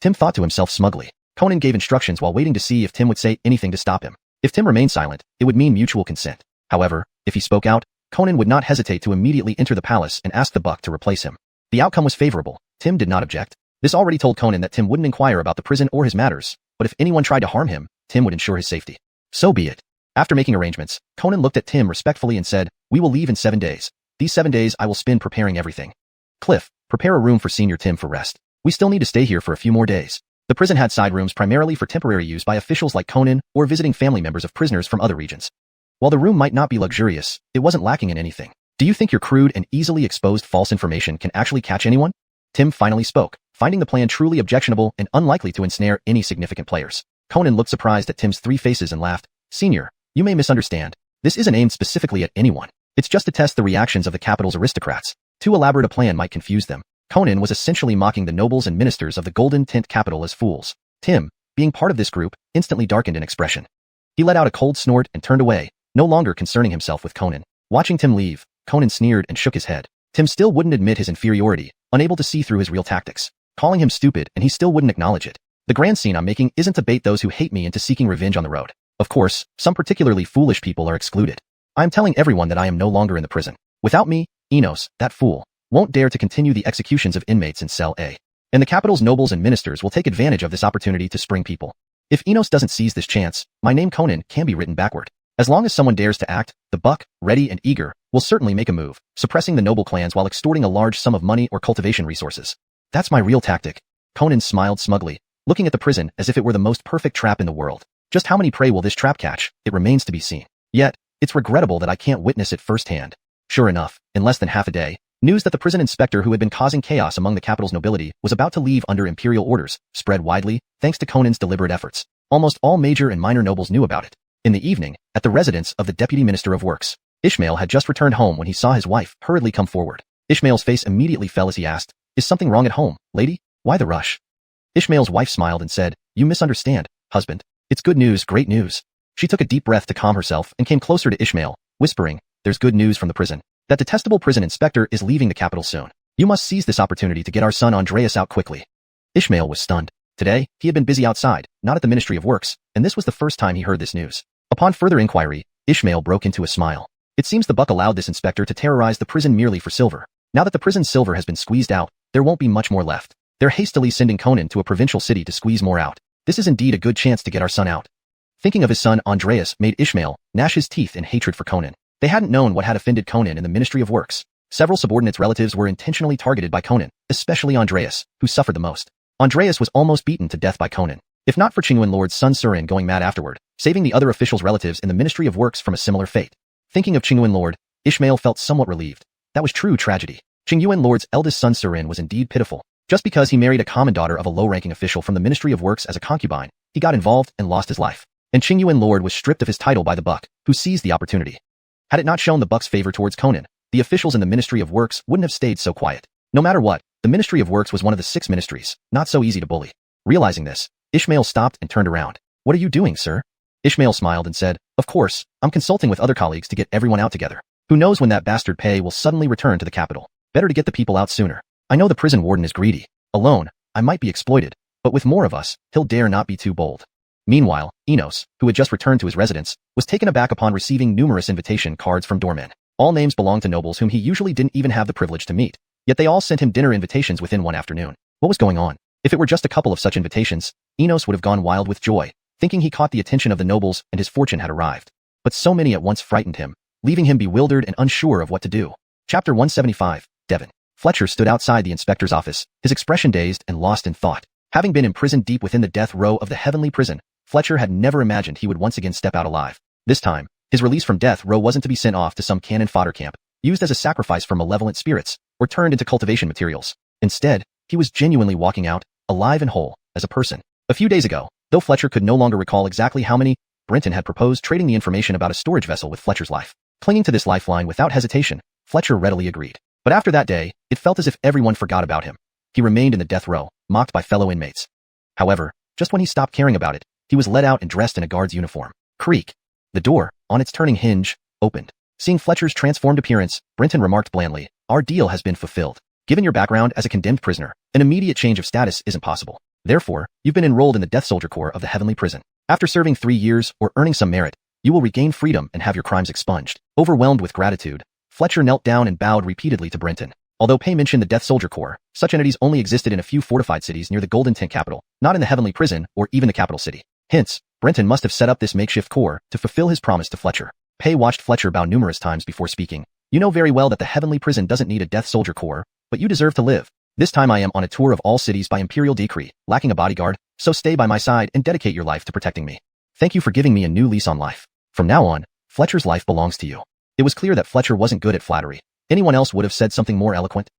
Tim thought to himself smugly. Conan gave instructions while waiting to see if Tim would say anything to stop him. If Tim remained silent, it would mean mutual consent. However, if he spoke out, Conan would not hesitate to immediately enter the palace and ask the Buck to replace him. The outcome was favorable. Tim did not object. This already told Conan that Tim wouldn't inquire about the prison or his matters, but if anyone tried to harm him, Tim would ensure his safety. So be it. After making arrangements, Conan looked at Tim respectfully and said, we will leave in 7 days. These 7 days I will spend preparing everything. Cliff, prepare a room for Senior Tim for rest. We still need to stay here for a few more days. The prison had side rooms primarily for temporary use by officials like Conan or visiting family members of prisoners from other regions. While the room might not be luxurious, it wasn't lacking in anything. Do you think your crude and easily exposed false information can actually catch anyone? Tim finally spoke, finding the plan truly objectionable and unlikely to ensnare any significant players. Conan looked surprised at Tim's 3 faces and laughed. Senior, you may misunderstand. This isn't aimed specifically at anyone. It's just to test the reactions of the capital's aristocrats. Too elaborate a plan might confuse them. Conan was essentially mocking the nobles and ministers of the Golden Tint capital as fools. Tim, being part of this group, instantly darkened in expression. He let out a cold snort and turned away, no longer concerning himself with Conan. Watching Tim leave, Conan sneered and shook his head. Tim still wouldn't admit his inferiority, unable to see through his real tactics. Calling him stupid, and he still wouldn't acknowledge it. The grand scene I'm making isn't to bait those who hate me into seeking revenge on the road. Of course, some particularly foolish people are excluded. I am telling everyone that I am no longer in the prison. Without me, Enos, that fool, won't dare to continue the executions of inmates in Cell A. And the capital's nobles and ministers will take advantage of this opportunity to spring people. If Enos doesn't seize this chance, my name Conan can be written backward. As long as someone dares to act, the Buck, ready and eager, will certainly make a move, suppressing the noble clans while extorting a large sum of money or cultivation resources. That's my real tactic. Conan smiled smugly, looking at the prison as if it were the most perfect trap in the world. Just how many prey will this trap catch? It remains to be seen. Yet, it's regrettable that I can't witness it firsthand. Sure enough, in less than half a day, news that the prison inspector who had been causing chaos among the capital's nobility was about to leave under imperial orders spread widely, thanks to Conan's deliberate efforts. Almost all major and minor nobles knew about it. In the evening, at the residence of the Deputy Minister of Works, Ishmael had just returned home when he saw his wife hurriedly come forward. Ishmael's face immediately fell as he asked, "Is something wrong at home, lady? Why the rush?" Ishmael's wife smiled and said, "You misunderstand, husband. It's good news, great news. She took a deep breath to calm herself and came closer to Ishmael, whispering, there's good news from the prison. That detestable prison inspector is leaving the capital soon. You must seize this opportunity to get our son Andreas out quickly. Ishmael was stunned. Today, he had been busy outside, not at the Ministry of Works, and this was the first time he heard this news. Upon further inquiry, Ishmael broke into a smile. It seems the buck allowed this inspector to terrorize the prison merely for silver. Now that the prison's silver has been squeezed out, there won't be much more left. They're hastily sending Conan to a provincial city to squeeze more out. This is indeed a good chance to get our son out. Thinking of his son Andreas made Ishmael gnash his teeth in hatred for Conan. They hadn't known what had offended Conan in the Ministry of Works. Several subordinates' relatives were intentionally targeted by Conan, especially Andreas, who suffered the most. Andreas was almost beaten to death by Conan. If not for Xuanhuan Lord's son Surin going mad afterward, saving the other officials' relatives in the Ministry of Works from a similar fate. Thinking of Xuanhuan Lord, Ishmael felt somewhat relieved. That was true tragedy. Xuanhuan Lord's eldest son Surin was indeed pitiful. Just because he married a common daughter of a low-ranking official from the Ministry of Works as a concubine, he got involved and lost his life. And Xuanhuan Lord was stripped of his title by the buck, who seized the opportunity. Had it not shown the buck's favor towards Conan, the officials in the Ministry of Works wouldn't have stayed so quiet. No matter what, the Ministry of Works was one of the 6 ministries, not so easy to bully. Realizing this, Ishmael stopped and turned around. What are you doing, sir? Ishmael smiled and said, of course, I'm consulting with other colleagues to get everyone out together. Who knows when that bastard Pei will suddenly return to the capital. Better to get the people out sooner. I know the prison warden is greedy. Alone, I might be exploited, but with more of us, he'll dare not be too bold. Meanwhile, Enos, who had just returned to his residence, was taken aback upon receiving numerous invitation cards from doormen. All names belonged to nobles whom he usually didn't even have the privilege to meet. Yet they all sent him dinner invitations within one afternoon. What was going on? If it were just a couple of such invitations, Enos would have gone wild with joy, thinking he caught the attention of the nobles and his fortune had arrived. But so many at once frightened him, leaving him bewildered and unsure of what to do. Chapter 175, Devon. Fletcher stood outside the inspector's office, his expression dazed and lost in thought. Having been imprisoned deep within the death row of the heavenly prison, Fletcher had never imagined he would once again step out alive. This time, his release from death row wasn't to be sent off to some cannon fodder camp, used as a sacrifice for malevolent spirits, or turned into cultivation materials. Instead, he was genuinely walking out, alive and whole, as a person. A few days ago, though Fletcher could no longer recall exactly how many, Brenton had proposed trading the information about a storage vessel with Fletcher's life. Clinging to this lifeline without hesitation, Fletcher readily agreed. But after that day, it felt as if everyone forgot about him. He remained in the death row, mocked by fellow inmates. However, just when he stopped caring about it, he was led out and dressed in a guard's uniform. Creak. The door, on its turning hinge, opened. Seeing Fletcher's transformed appearance, Brenton remarked blandly, our deal has been fulfilled. Given your background as a condemned prisoner, an immediate change of status isn't possible. Therefore, you've been enrolled in the Death Soldier Corps of the Heavenly Prison. After serving 3 years or earning some merit, you will regain freedom and have your crimes expunged. Overwhelmed with gratitude, Fletcher knelt down and bowed repeatedly to Brenton. Although Pei mentioned the Death Soldier Corps, such entities only existed in a few fortified cities near the Golden Tent capital, not in the Heavenly Prison or even the capital city. Hence, Brenton must have set up this makeshift corps to fulfill his promise to Fletcher. Pei watched Fletcher bow numerous times before speaking. You know very well that the Heavenly Prison doesn't need a Death Soldier Corps, but you deserve to live. This time I am on a tour of all cities by imperial decree, lacking a bodyguard, so stay by my side and dedicate your life to protecting me. Thank you for giving me a new lease on life. From now on, Fletcher's life belongs to you. It was clear that Fletcher wasn't good at flattery. Anyone else would have said something more eloquent.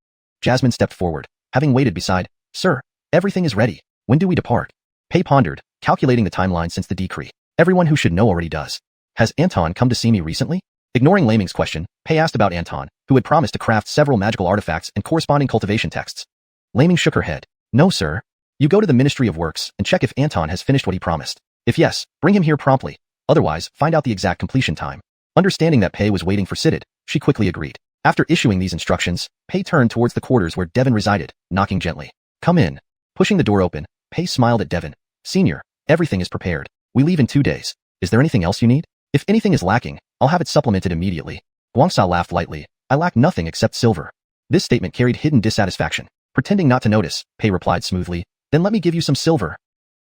Jasmine stepped forward, having waited beside, Sir, everything is ready. When do we depart? Pei pondered, calculating the timeline since the decree. Everyone who should know already does. Has Anton come to see me recently? Ignoring Laming's question, Pei asked about Anton, who had promised to craft several magical artifacts and corresponding cultivation texts. Laming shook her head. No, sir. You go to the Ministry of Works and check if Anton has finished what he promised. If yes, bring him here promptly. Otherwise, find out the exact completion time. Understanding that Pei was waiting for Sidid, she quickly agreed. After issuing these instructions, Pei turned towards the quarters where Devon resided, knocking gently. Come in. Pushing the door open, Pei smiled at Devon. Senior, everything is prepared. We leave in 2 days. Is there anything else you need? If anything is lacking, I'll have it supplemented immediately. Guangsa laughed lightly. I lack nothing except silver. This statement carried hidden dissatisfaction. Pretending not to notice, Pei replied smoothly, then let me give you some silver.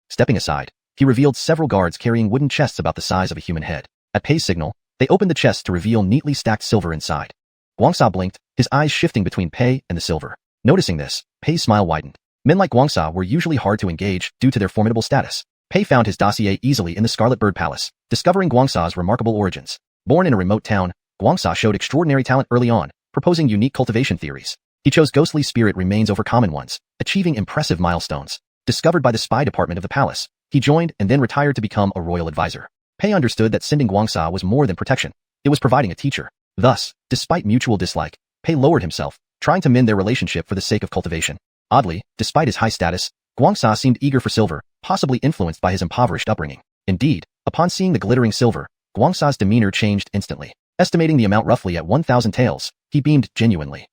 Stepping aside, he revealed several guards carrying wooden chests about the size of a human head. At Pei's signal, they opened the chests to reveal neatly stacked silver inside. Guangsa blinked, his eyes shifting between Pei and the silver. Noticing this, Pei's smile widened. Men like Guangsa were usually hard to engage due to their formidable status. Pei found his dossier easily in the Scarlet Bird Palace, discovering Guangsa's remarkable origins. Born in a remote town, Guangsa showed extraordinary talent early on, proposing unique cultivation theories. He chose ghostly spirit remains over common ones, achieving impressive milestones. Discovered by the spy department of the palace, he joined and then retired to become a royal advisor. Pei understood that sending Guangsa was more than protection. It was providing a teacher. Thus, despite mutual dislike, Pei lowered himself, trying to mend their relationship for the sake of cultivation. Oddly, despite his high status, Guangsa seemed eager for silver, possibly influenced by his impoverished upbringing. Indeed, upon seeing the glittering silver, Guangsa's demeanor changed instantly. Estimating the amount roughly at 1,000 taels, he beamed genuinely.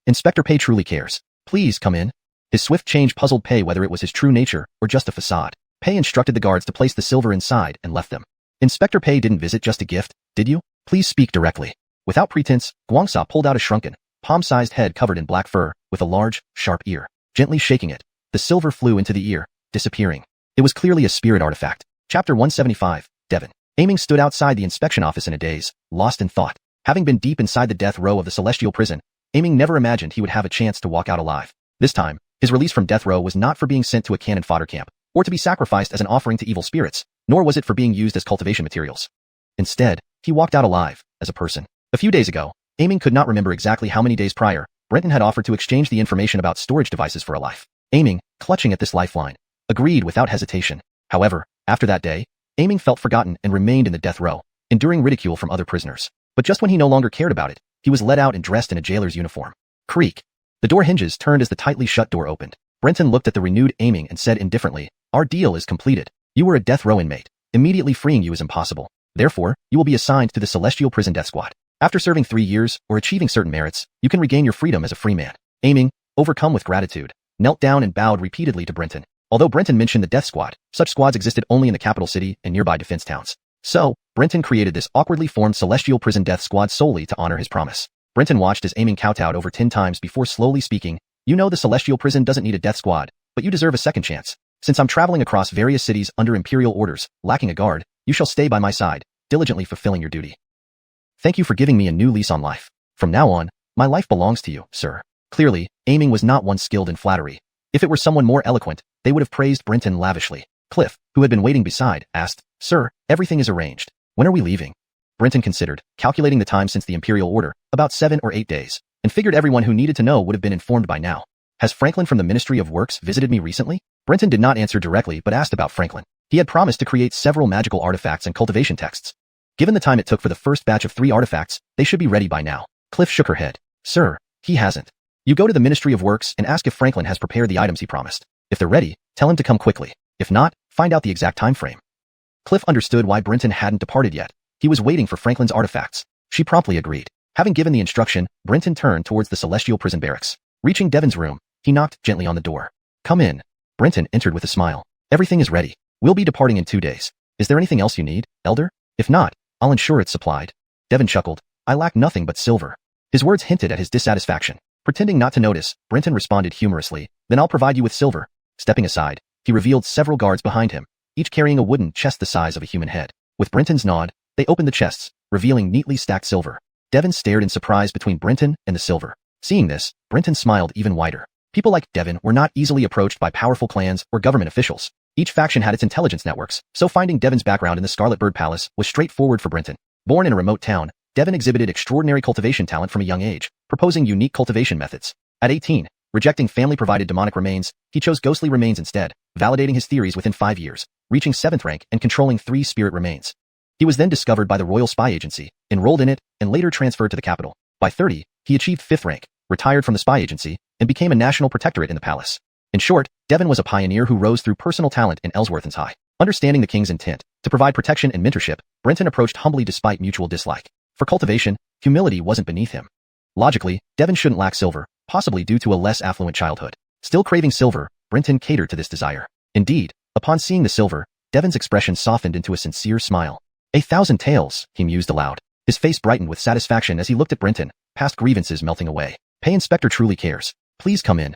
Inspector Pei truly cares. Please come in. His swift change puzzled Pei whether it was his true nature or just a facade. Pei instructed the guards to place the silver inside and left them. Inspector Pei didn't visit just a gift, did you? Please speak directly. Without pretense, Guangsa pulled out a shrunken, palm-sized head covered in black fur, with a large, sharp ear. Gently shaking it, the silver flew into the ear, disappearing. It was clearly a spirit artifact. Chapter 175, Devon. Aiming stood outside the inspection office in a daze, lost in thought. Having been deep inside the death row of the celestial prison, Aiming never imagined he would have a chance to walk out alive. This time, his release from death row was not for being sent to a cannon fodder camp, or to be sacrificed as an offering to evil spirits, nor was it for being used as cultivation materials. Instead, he walked out alive, as a person. A few days ago, Aiming could not remember exactly how many days prior, Brenton had offered to exchange the information about storage devices for a life. Aiming, clutching at this lifeline, agreed without hesitation. However, after that day, Aiming felt forgotten and remained in the death row, enduring ridicule from other prisoners. But just when he no longer cared about it, he was let out and dressed in a jailer's uniform. Creak. The door hinges turned as the tightly shut door opened. Brenton looked at the renewed Aiming and said indifferently, "Our deal is completed. You were a death row inmate. Immediately freeing you is impossible. Therefore, you will be assigned to the Celestial Prison Death Squad. After serving 3 years or achieving certain merits, you can regain your freedom as a free man." Aiming, overcome with gratitude, knelt down and bowed repeatedly to Brenton. Although Brenton mentioned the death squad, such squads existed only in the capital city and nearby defense towns. So, Brenton created this awkwardly formed Celestial Prison Death Squad solely to honor his promise. Brenton watched as Aiming kowtowed over 10 times before slowly speaking, "You know the Celestial Prison doesn't need a death squad, but you deserve a second chance. Since I'm traveling across various cities under imperial orders, lacking a guard, you shall stay by my side, diligently fulfilling your duty. Thank you for giving me a new lease on life. From now on, my life belongs to you, sir." Clearly, Aiming was not one skilled in flattery. If it were someone more eloquent, they would have praised Brenton lavishly. Cliff, who had been waiting beside, asked, "Sir, everything is arranged. When are we leaving?" Brenton considered, calculating the time since the imperial order, about 7 or 8 days, and figured everyone who needed to know would have been informed by now. "Has Franklin from the Ministry of Works visited me recently?" Brenton did not answer directly but asked about Franklin. He had promised to create several magical artifacts and cultivation texts. Given the time it took for the first batch of 3 artifacts, they should be ready by now. Cliff shook her head. "Sir, he hasn't. You go to the Ministry of Works and ask if Franklin has prepared the items he promised. If they're ready, tell him to come quickly. If not, find out the exact time frame." Cliff understood why Brenton hadn't departed yet. He was waiting for Franklin's artifacts. She promptly agreed. Having given the instruction, Brenton turned towards the Celestial Prison Barracks. Reaching Devon's room, he knocked gently on the door. "Come in." Brenton entered with a smile. "Everything is ready. We'll be departing in 2 days. Is there anything else you need, Elder? If not, I'll ensure it's supplied." Devon chuckled. "I lack nothing but silver." His words hinted at his dissatisfaction. Pretending not to notice, Brenton responded humorously, "Then I'll provide you with silver." Stepping aside, he revealed several guards behind him, each carrying a wooden chest the size of a human head. With Brenton's nod, they opened the chests, revealing neatly stacked silver. Devon stared in surprise between Brenton and the silver. Seeing this, Brenton smiled even wider. People like Devon were not easily approached by powerful clans or government officials. Each faction had its intelligence networks, so finding Devon's background in the Scarlet Bird Palace was straightforward for Brenton. Born in a remote town, Devon exhibited extraordinary cultivation talent from a young age, proposing unique cultivation methods. At 18, rejecting family-provided demonic remains, he chose ghostly remains instead, validating his theories within 5 years, reaching 7th rank and controlling 3 spirit remains. He was then discovered by the Royal Spy Agency, enrolled in it, and later transferred to the capital. By 30, he achieved 5th rank, retired from the spy agency, and became a national protectorate in the palace. In short, Devon was a pioneer who rose through personal talent in Ellsworth High. Understanding the king's intent to provide protection and mentorship, Brenton approached humbly despite mutual dislike. For cultivation, humility wasn't beneath him. Logically, Devon shouldn't lack silver, possibly due to a less affluent childhood. Still craving silver, Brenton catered to this desire. Indeed, upon seeing the silver, Devon's expression softened into a sincere smile. 1,000 taels, he mused aloud. His face brightened with satisfaction as he looked at Brenton, past grievances melting away. Pei Inspector truly cares. Please come in.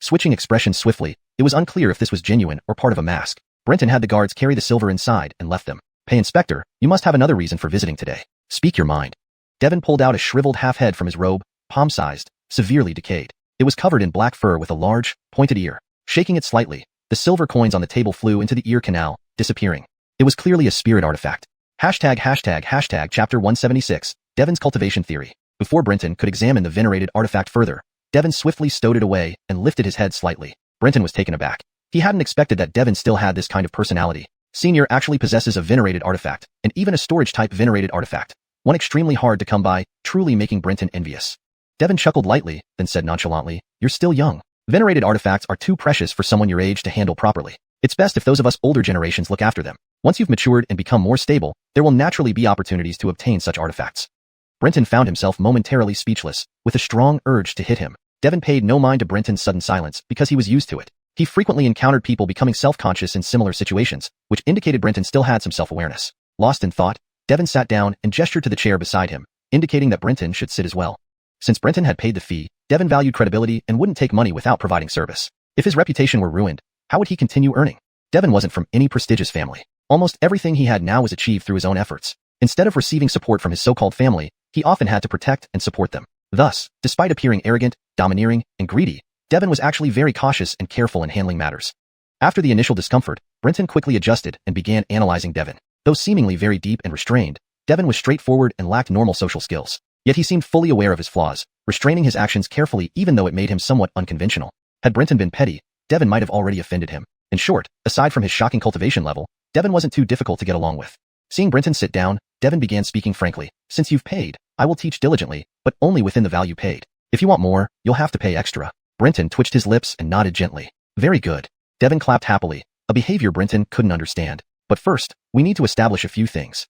Switching expressions swiftly, it was unclear if this was genuine or part of a mask. Brenton had the guards carry the silver inside and left them. Pei Inspector, you must have another reason for visiting today. Speak your mind. Devon pulled out a shriveled half-head from his robe, palm-sized, severely decayed. It was covered in black fur with a large, pointed ear. Shaking it slightly, the silver coins on the table flew into the ear canal, disappearing. It was clearly a spirit artifact. Chapter 176, Devon's cultivation theory. Before Brenton could examine the venerated artifact further, Devon swiftly stowed it away and lifted his head slightly. Brenton was taken aback. He hadn't expected that Devon still had this kind of personality. Senior actually possesses a venerated artifact, and even a storage-type venerated artifact. One extremely hard to come by, truly making Brenton envious. Devon chuckled lightly, then said nonchalantly, "You're still young. Venerated artifacts are too precious for someone your age to handle properly. It's best if those of us older generations look after them." Once you've matured and become more stable, there will naturally be opportunities to obtain such artifacts. Brenton found himself momentarily speechless, with a strong urge to hit him. Devin paid no mind to Brenton's sudden silence because he was used to it. He frequently encountered people becoming self-conscious in similar situations, which indicated Brenton still had some self-awareness. Lost in thought, Devin sat down and gestured to the chair beside him, indicating that Brenton should sit as well. Since Brenton had paid the fee, Devin valued credibility and wouldn't take money without providing service. If his reputation were ruined, how would he continue earning? Devin wasn't from any prestigious family. Almost everything he had now was achieved through his own efforts. Instead of receiving support from his so-called family, he often had to protect and support them. Thus, despite appearing arrogant, domineering, and greedy, Devin was actually very cautious and careful in handling matters. After the initial discomfort, Brenton quickly adjusted and began analyzing Devin. Though seemingly very deep and restrained, Devin was straightforward and lacked normal social skills. Yet he seemed fully aware of his flaws, restraining his actions carefully even though it made him somewhat unconventional. Had Brenton been petty, Devin might have already offended him. In short, aside from his shocking cultivation level, Devin wasn't too difficult to get along with. Seeing Brenton sit down, Devin began speaking frankly. Since you've paid, I will teach diligently, but only within the value paid. If you want more, you'll have to pay extra. Brenton twitched his lips and nodded gently. Very good. Devin clapped happily, a behavior Brenton couldn't understand. But first, we need to establish a few things.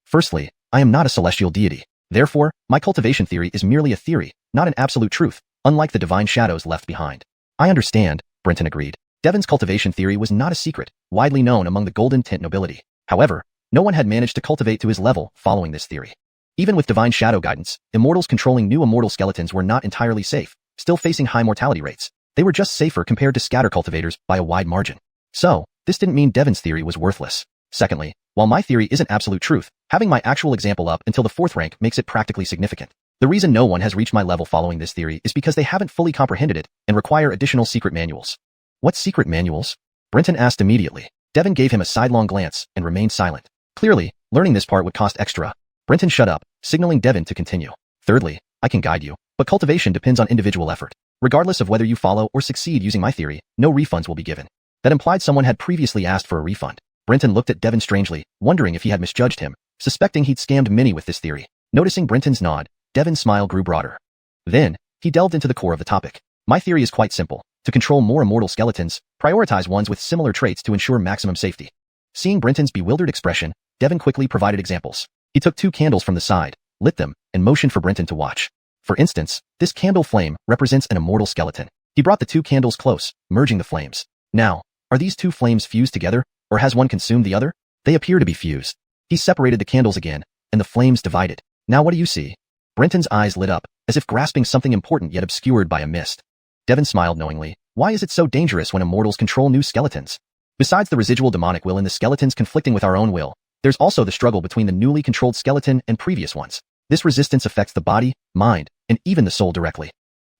Firstly, I am not a celestial deity. Therefore, my cultivation theory is merely a theory, not an absolute truth, unlike the divine shadows left behind. I understand, Brenton agreed. Devin's cultivation theory was not a secret, widely known among the golden tint nobility. However, no one had managed to cultivate to his level following this theory. Even with divine shadow guidance, immortals controlling new immortal skeletons were not entirely safe, still facing high mortality rates. They were just safer compared to scatter cultivators by a wide margin. So, this didn't mean Devin's theory was worthless. Secondly, while my theory isn't absolute truth, having my actual example up until the 4th rank makes it practically significant. The reason no one has reached my level following this theory is because they haven't fully comprehended it and require additional secret manuals. What secret manuals? Brenton asked immediately. Devin gave him a sidelong glance and remained silent. Clearly, learning this part would cost extra. Brenton shut up, signaling Devin to continue. Thirdly, I can guide you, but cultivation depends on individual effort. Regardless of whether you follow or succeed using my theory, no refunds will be given. That implied someone had previously asked for a refund. Brenton looked at Devin strangely, wondering if he had misjudged him, suspecting he'd scammed many with this theory. Noticing Brenton's nod, Devin's smile grew broader. Then, he delved into the core of the topic. My theory is quite simple. To control more immortal skeletons, prioritize ones with similar traits to ensure maximum safety. Seeing Brenton's bewildered expression, Devin quickly provided examples. He took 2 candles from the side, lit them, and motioned for Brenton to watch. For instance, this candle flame represents an immortal skeleton. He brought the 2 candles close, merging the flames. Now, are these 2 flames fused together, or has one consumed the other? They appear to be fused. He separated the candles again, and the flames divided. Now what do you see? Brenton's eyes lit up, as if grasping something important yet obscured by a mist. Devin smiled knowingly. Why is it so dangerous when immortals control new skeletons? Besides the residual demonic will in the skeletons conflicting with our own will, there's also the struggle between the newly controlled skeleton and previous ones. This resistance affects the body, mind, and even the soul directly.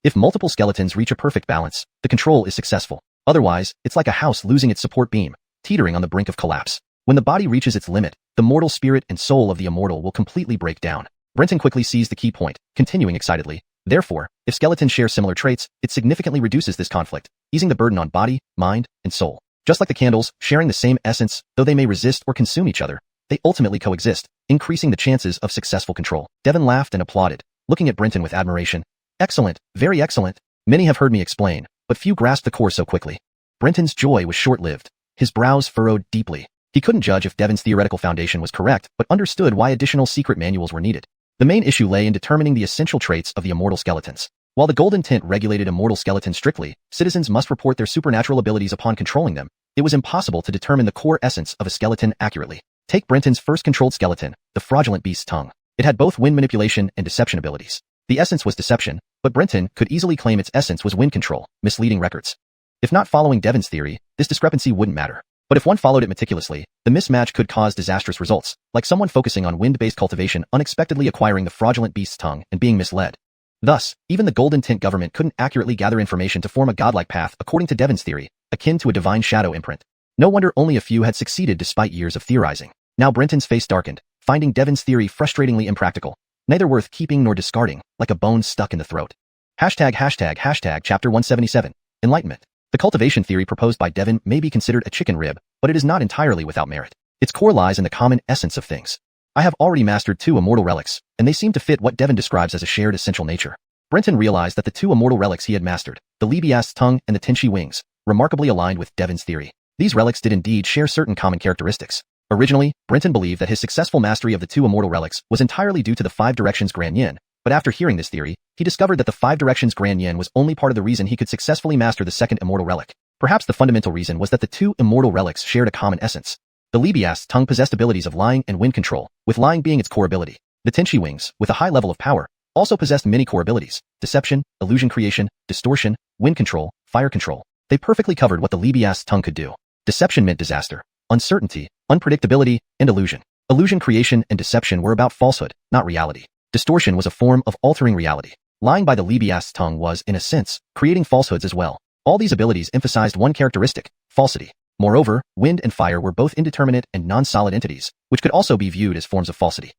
If multiple skeletons reach a perfect balance, the control is successful. Otherwise, it's like a house losing its support beam, teetering on the brink of collapse. When the body reaches its limit, the mortal spirit and soul of the immortal will completely break down. Brenton quickly seized the key point, continuing excitedly. Therefore, if skeletons share similar traits, it significantly reduces this conflict, easing the burden on body, mind, and soul. Just like the candles, sharing the same essence, though they may resist or consume each other, they ultimately coexist, increasing the chances of successful control. Devin laughed and applauded, looking at Brenton with admiration. Excellent, very excellent. Many have heard me explain, but few grasp the core so quickly. Brenton's joy was short-lived. His brows furrowed deeply. He couldn't judge if Devin's theoretical foundation was correct, but understood why additional secret manuals were needed. The main issue lay in determining the essential traits of the immortal skeletons. While the golden tint regulated immortal skeletons strictly, citizens must report their supernatural abilities upon controlling them. It was impossible to determine the core essence of a skeleton accurately. Take Brenton's first controlled skeleton, the fraudulent beast's tongue. It had both wind manipulation and deception abilities. The essence was deception, but Brenton could easily claim its essence was wind control, misleading records. If not following Devin's theory, this discrepancy wouldn't matter. But if one followed it meticulously, the mismatch could cause disastrous results, like someone focusing on wind-based cultivation unexpectedly acquiring the fraudulent beast's tongue and being misled. Thus, even the golden tint government couldn't accurately gather information to form a godlike path according to Devin's theory, akin to a divine shadow imprint. No wonder only a few had succeeded despite years of theorizing. Now Brenton's face darkened, finding Devin's theory frustratingly impractical, neither worth keeping nor discarding, like a bone stuck in the throat. Chapter 177, Enlightenment. The cultivation theory proposed by Devin may be considered a chicken rib, but it is not entirely without merit. Its core lies in the common essence of things. I have already mastered 2 immortal relics, and they seem to fit what Devin describes as a shared essential nature. Brenton realized that the 2 immortal relics he had mastered, the Libiast's tongue and the Tenchi wings, remarkably aligned with Devin's theory. These relics did indeed share certain common characteristics. Originally, Brenton believed that his successful mastery of the two immortal relics was entirely due to the Five Directions Grand Yin, but after hearing this theory, he discovered that the Five Directions Grand Yin was only part of the reason he could successfully master the second immortal relic. Perhaps the fundamental reason was that the two immortal relics shared a common essence. The Libiast's tongue possessed abilities of lying and wind control, with lying being its core ability. The Tenchi wings, with a high level of power, also possessed many core abilities: deception, illusion creation, distortion, wind control, fire control. They perfectly covered what the Libiast's tongue could do. Deception meant disaster, uncertainty, unpredictability, and illusion. Illusion creation and deception were about falsehood, not reality. Distortion was a form of altering reality. Lying by the Libiast's tongue was, in a sense, creating falsehoods as well. All these abilities emphasized one characteristic: falsity. Moreover, wind and fire were both indeterminate and non-solid entities, which could also be viewed as forms of falsity.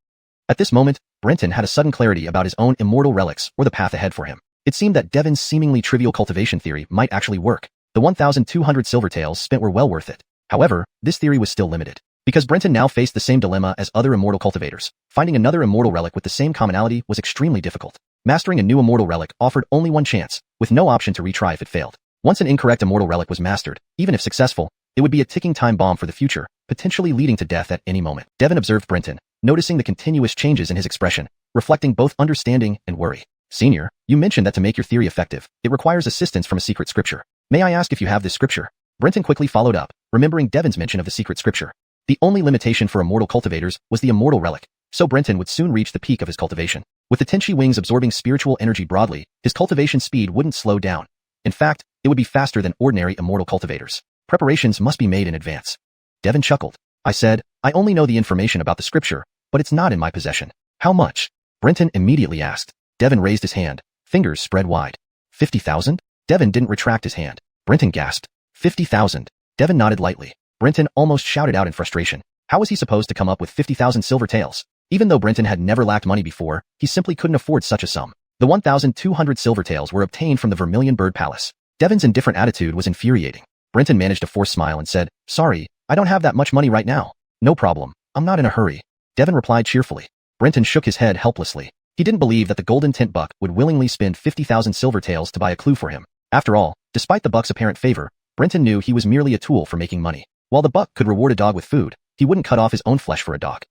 At this moment, Brenton had a sudden clarity about his own immortal relics or the path ahead for him. It seemed that Devon's seemingly trivial cultivation theory might actually work. The 1,200 silver taels spent were well worth it. However, this theory was still limited. Because Brenton now faced the same dilemma as other immortal cultivators, finding another immortal relic with the same commonality was extremely difficult. Mastering a new immortal relic offered only one chance, with no option to retry if it failed. Once an incorrect immortal relic was mastered, even if successful, it would be a ticking time bomb for the future, potentially leading to death at any moment. Devon observed Brenton, noticing the continuous changes in his expression, reflecting both understanding and worry. Senior, you mentioned that to make your theory effective, it requires assistance from a secret scripture. May I ask if you have this scripture? Brenton quickly followed up, remembering Devon's mention of the secret scripture. The only limitation for immortal cultivators was the immortal relic, so Brenton would soon reach the peak of his cultivation. With the Tenchi wings absorbing spiritual energy broadly, his cultivation speed wouldn't slow down. In fact, it would be faster than ordinary immortal cultivators. Preparations must be made in advance. Devon chuckled. I said, I only know the information about the scripture, but it's not in my possession. How much? Brenton immediately asked. Devon raised his hand, fingers spread wide. 50,000? Devon didn't retract his hand. Brenton gasped. 50,000. Devon nodded lightly. Brenton almost shouted out in frustration. How was he supposed to come up with 50,000 silver taels? Even though Brenton had never lacked money before, he simply couldn't afford such a sum. The 1,200 silver taels were obtained from the Vermilion Bird Palace. Devon's indifferent attitude was infuriating. Brenton managed a forced smile and said, Sorry, I don't have that much money right now. No problem. I'm not in a hurry. Devon replied cheerfully. Brenton shook his head helplessly. He didn't believe that the golden tint buck would willingly spend 50,000 silver taels to buy a clue for him. After all, despite the buck's apparent favor, Brenton knew he was merely a tool for making money. While the buck could reward a dog with food, he wouldn't cut off his own flesh for a dog.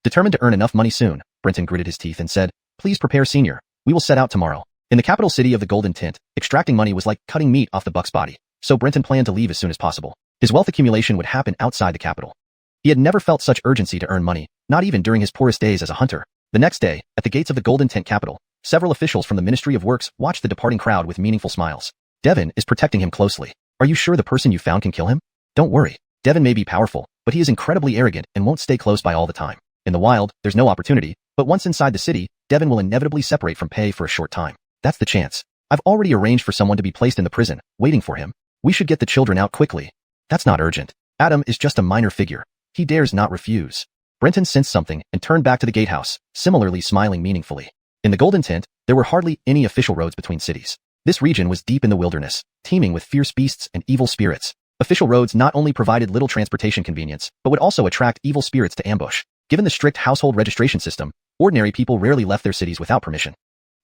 Determined to earn enough money soon, Brenton gritted his teeth and said, Please prepare, Senior. We will set out tomorrow. In the capital city of the Golden Tint, extracting money was like cutting meat off the buck's body, so Brenton planned to leave as soon as possible. His wealth accumulation would happen outside the capital. He had never felt such urgency to earn money, not even during his poorest days as a hunter. The next day, at the gates of the Golden Tent capital, several officials from the Ministry of Works watched the departing crowd with meaningful smiles. Devon is protecting him closely. Are you sure the person you found can kill him? Don't worry. Devon may be powerful, but he is incredibly arrogant and won't stay close by all the time. In the wild, there's no opportunity, but once inside the city, Devon will inevitably separate from Pei for a short time. That's the chance. I've already arranged for someone to be placed in the prison, waiting for him. We should get the children out quickly. That's not urgent. Adam is just a minor figure. He dares not refuse. Brenton sensed something and turned back to the gatehouse, similarly smiling meaningfully. In the Golden Tent, there were hardly any official roads between cities. This region was deep in the wilderness, teeming with fierce beasts and evil spirits. Official roads not only provided little transportation convenience, but would also attract evil spirits to ambush. Given the strict household registration system, ordinary people rarely left their cities without permission.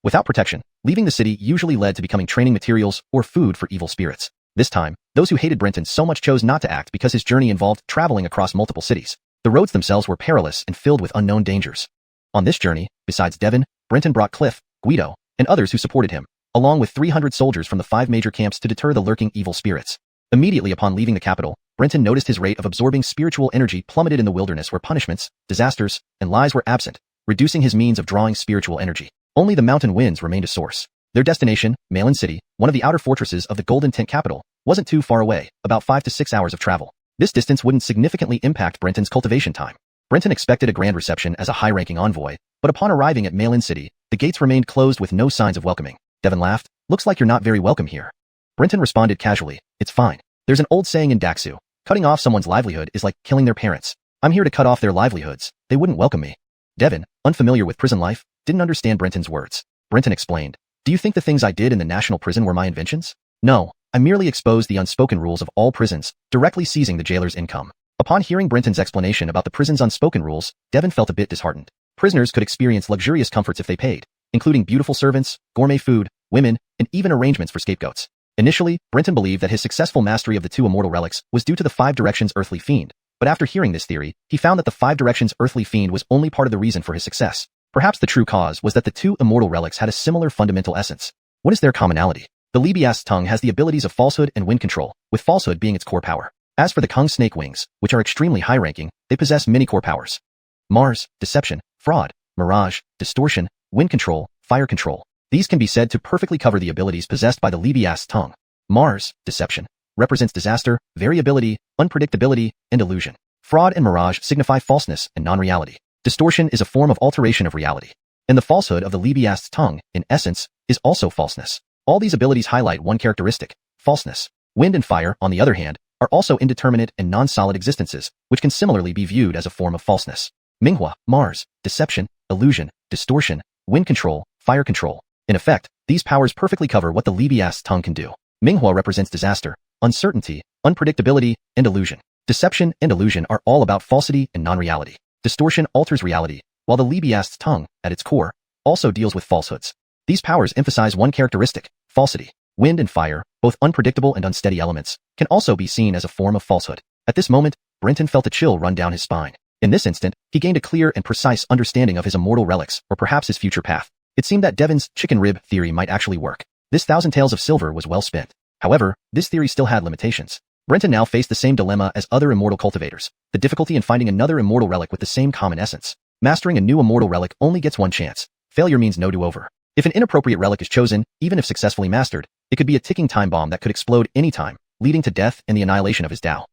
Without protection, leaving the city usually led to becoming training materials or food for evil spirits. This time, those who hated Brenton so much chose not to act because his journey involved traveling across multiple cities. The roads themselves were perilous and filled with unknown dangers. On this journey, besides Devon, Brenton brought Cliff, Guido, and others who supported him, along with 300 soldiers from the 5 major camps to deter the lurking evil spirits. Immediately upon leaving the capital, Brenton noticed his rate of absorbing spiritual energy plummeted in the wilderness where punishments, disasters, and lies were absent, reducing his means of drawing spiritual energy. Only the mountain winds remained a source. Their destination, Malevolent City, one of the outer fortresses of the Golden Tent capital, wasn't too far away, about 5 to 6 hours of travel. This distance wouldn't significantly impact Brenton's cultivation time. Brenton expected a grand reception as a high-ranking envoy, but upon arriving at Malevolent City, the gates remained closed with no signs of welcoming. Devon laughed. Looks like you're not very welcome here. Brenton responded casually. It's fine. There's an old saying in Daxu. Cutting off someone's livelihood is like killing their parents. I'm here to cut off their livelihoods. They wouldn't welcome me. Devon, unfamiliar with prison life, didn't understand Brenton's words. Brenton explained. Do you think the things I did in the national prison were my inventions? No, I merely exposed the unspoken rules of all prisons, directly seizing the jailer's income. Upon hearing Brenton's explanation about the prison's unspoken rules, Devon felt a bit disheartened. Prisoners could experience luxurious comforts if they paid, including beautiful servants, gourmet food, women, and even arrangements for scapegoats. Initially, Brenton believed that his successful mastery of the 2 immortal relics was due to the 5 Directions earthly fiend, But after hearing this theory, he found that the Five Directions earthly fiend was only part of the reason for his success. Perhaps the true cause was that the two immortal relics had a similar fundamental essence. What is their commonality? The Libiast's tongue has the abilities of falsehood and wind control, with falsehood being its core power. As for the Kung snake wings, which are extremely high-ranking, they possess many core powers. Mars, deception, fraud, mirage, distortion, wind control, fire control. These can be said to perfectly cover the abilities possessed by the Libiast's tongue. Mars, deception, represents disaster, variability, unpredictability, and illusion. Fraud and mirage signify falseness and non-reality. Distortion is a form of alteration of reality. And the falsehood of the Libiast's tongue, in essence, is also falseness. All these abilities highlight one characteristic, falseness. Wind and fire, on the other hand, are also indeterminate and non-solid existences, which can similarly be viewed as a form of falseness. Minghua, Mars, deception, illusion, distortion, wind control, fire control. In effect, these powers perfectly cover what the Libiast's tongue can do. Minghua represents disaster, uncertainty, unpredictability, and illusion. Deception and illusion are all about falsity and non-reality. Distortion alters reality, while the Libiast's tongue, at its core, also deals with falsehoods. These powers emphasize one characteristic, falsity. Wind and fire, both unpredictable and unsteady elements, can also be seen as a form of falsehood. At this moment, Brenton felt a chill run down his spine. In this instant, he gained a clear and precise understanding of his immortal relics, or perhaps his future path. It seemed that Devon's chicken rib theory might actually work. This 1,000 taels of silver was well spent. However, this theory still had limitations. Brenton now faced the same dilemma as other immortal cultivators, the difficulty in finding another immortal relic with the same common essence. Mastering a new immortal relic only gets one chance. Failure means no do-over. If an inappropriate relic is chosen, even if successfully mastered, it could be a ticking time bomb that could explode any time, leading to death and the annihilation of his Tao.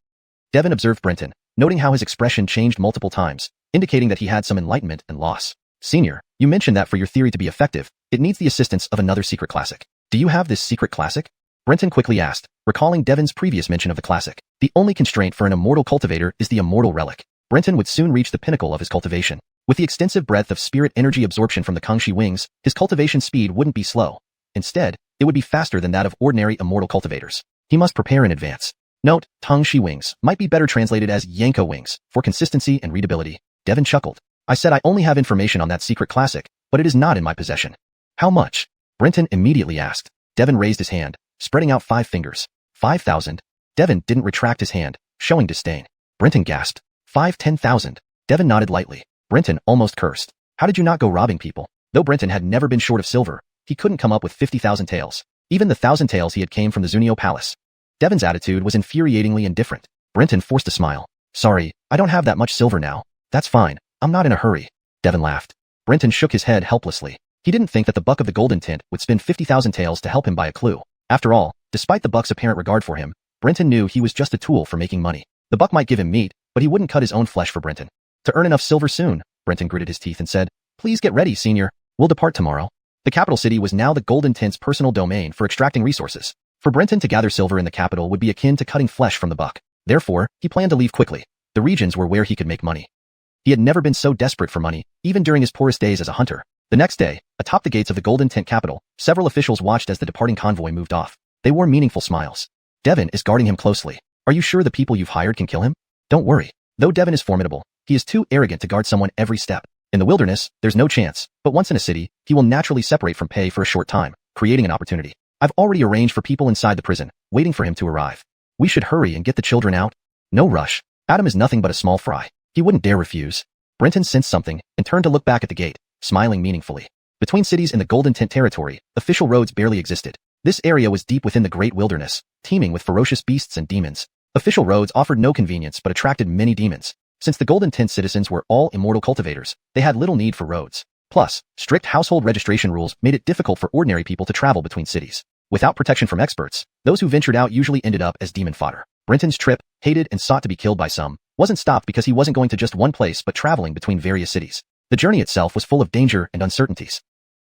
Devon observed Brenton, noting how his expression changed multiple times, indicating that he had some enlightenment and loss. Senior, you mentioned that for your theory to be effective, it needs the assistance of another secret classic. Do you have this secret classic? Brenton quickly asked, recalling Devon's previous mention of the classic. The only constraint for an immortal cultivator is the immortal relic. Brenton would soon reach the pinnacle of his cultivation. With the extensive breadth of spirit energy absorption from the Kangxi wings, his cultivation speed wouldn't be slow. Instead, it would be faster than that of ordinary immortal cultivators. He must prepare in advance. Note, Kangxi wings might be better translated as Yanko wings, for consistency and readability. Devon chuckled. I said I only have information on that secret classic, but it is not in my possession. How much? Brenton immediately asked. Devon raised his hand, spreading out 5 fingers. 5,000. Devon didn't retract his hand, showing disdain. Brenton gasped. 10,000. Devon nodded lightly. Brenton almost cursed. How did you not go robbing people? Though Brenton had never been short of silver, he couldn't come up with 50,000 taels. Even the 1,000 taels he had came from the Zunio Palace. Devon's attitude was infuriatingly indifferent. Brenton forced a smile. Sorry, I don't have that much silver now. That's fine. I'm not in a hurry. Devon laughed. Brenton shook his head helplessly. He didn't think that the buck of the golden tint would spend 50,000 taels to help him buy a clue. After all, despite the buck's apparent regard for him, Brenton knew he was just a tool for making money. The buck might give him meat, but he wouldn't cut his own flesh for Brenton. To earn enough silver soon, Brenton gritted his teeth and said, Please get ready, senior. We'll depart tomorrow. The capital city was now the golden tint's personal domain for extracting resources. For Brenton to gather silver in the capital would be akin to cutting flesh from the buck. Therefore, he planned to leave quickly. The regions were where he could make money. He had never been so desperate for money, even during his poorest days as a hunter. The next day, atop the gates of the golden tint capital, several officials watched as the departing convoy moved off. They wore meaningful smiles. Devon is guarding him closely. Are you sure the people you've hired can kill him? Don't worry. Though Devon is formidable, he is too arrogant to guard someone every step. In the wilderness, there's no chance, but once in a city, he will naturally separate from Pei for a short time, creating an opportunity. I've already arranged for people inside the prison, waiting for him to arrive. We should hurry and get the children out. No rush. Adam is nothing but a small fry. He wouldn't dare refuse. Brenton sensed something and turned to look back at the gate, smiling meaningfully. Between cities in the Golden Tint territory, official roads barely existed. This area was deep within the great wilderness, teeming with ferocious beasts and demons. Official roads offered no convenience but attracted many demons. Since the Golden Tint citizens were all immortal cultivators, they had little need for roads. Plus, strict household registration rules made it difficult for ordinary people to travel between cities. Without protection from experts, those who ventured out usually ended up as demon fodder. Brenton's trip, hated and sought to be killed by some, wasn't stopped because he wasn't going to just one place but traveling between various cities. The journey itself was full of danger and uncertainties.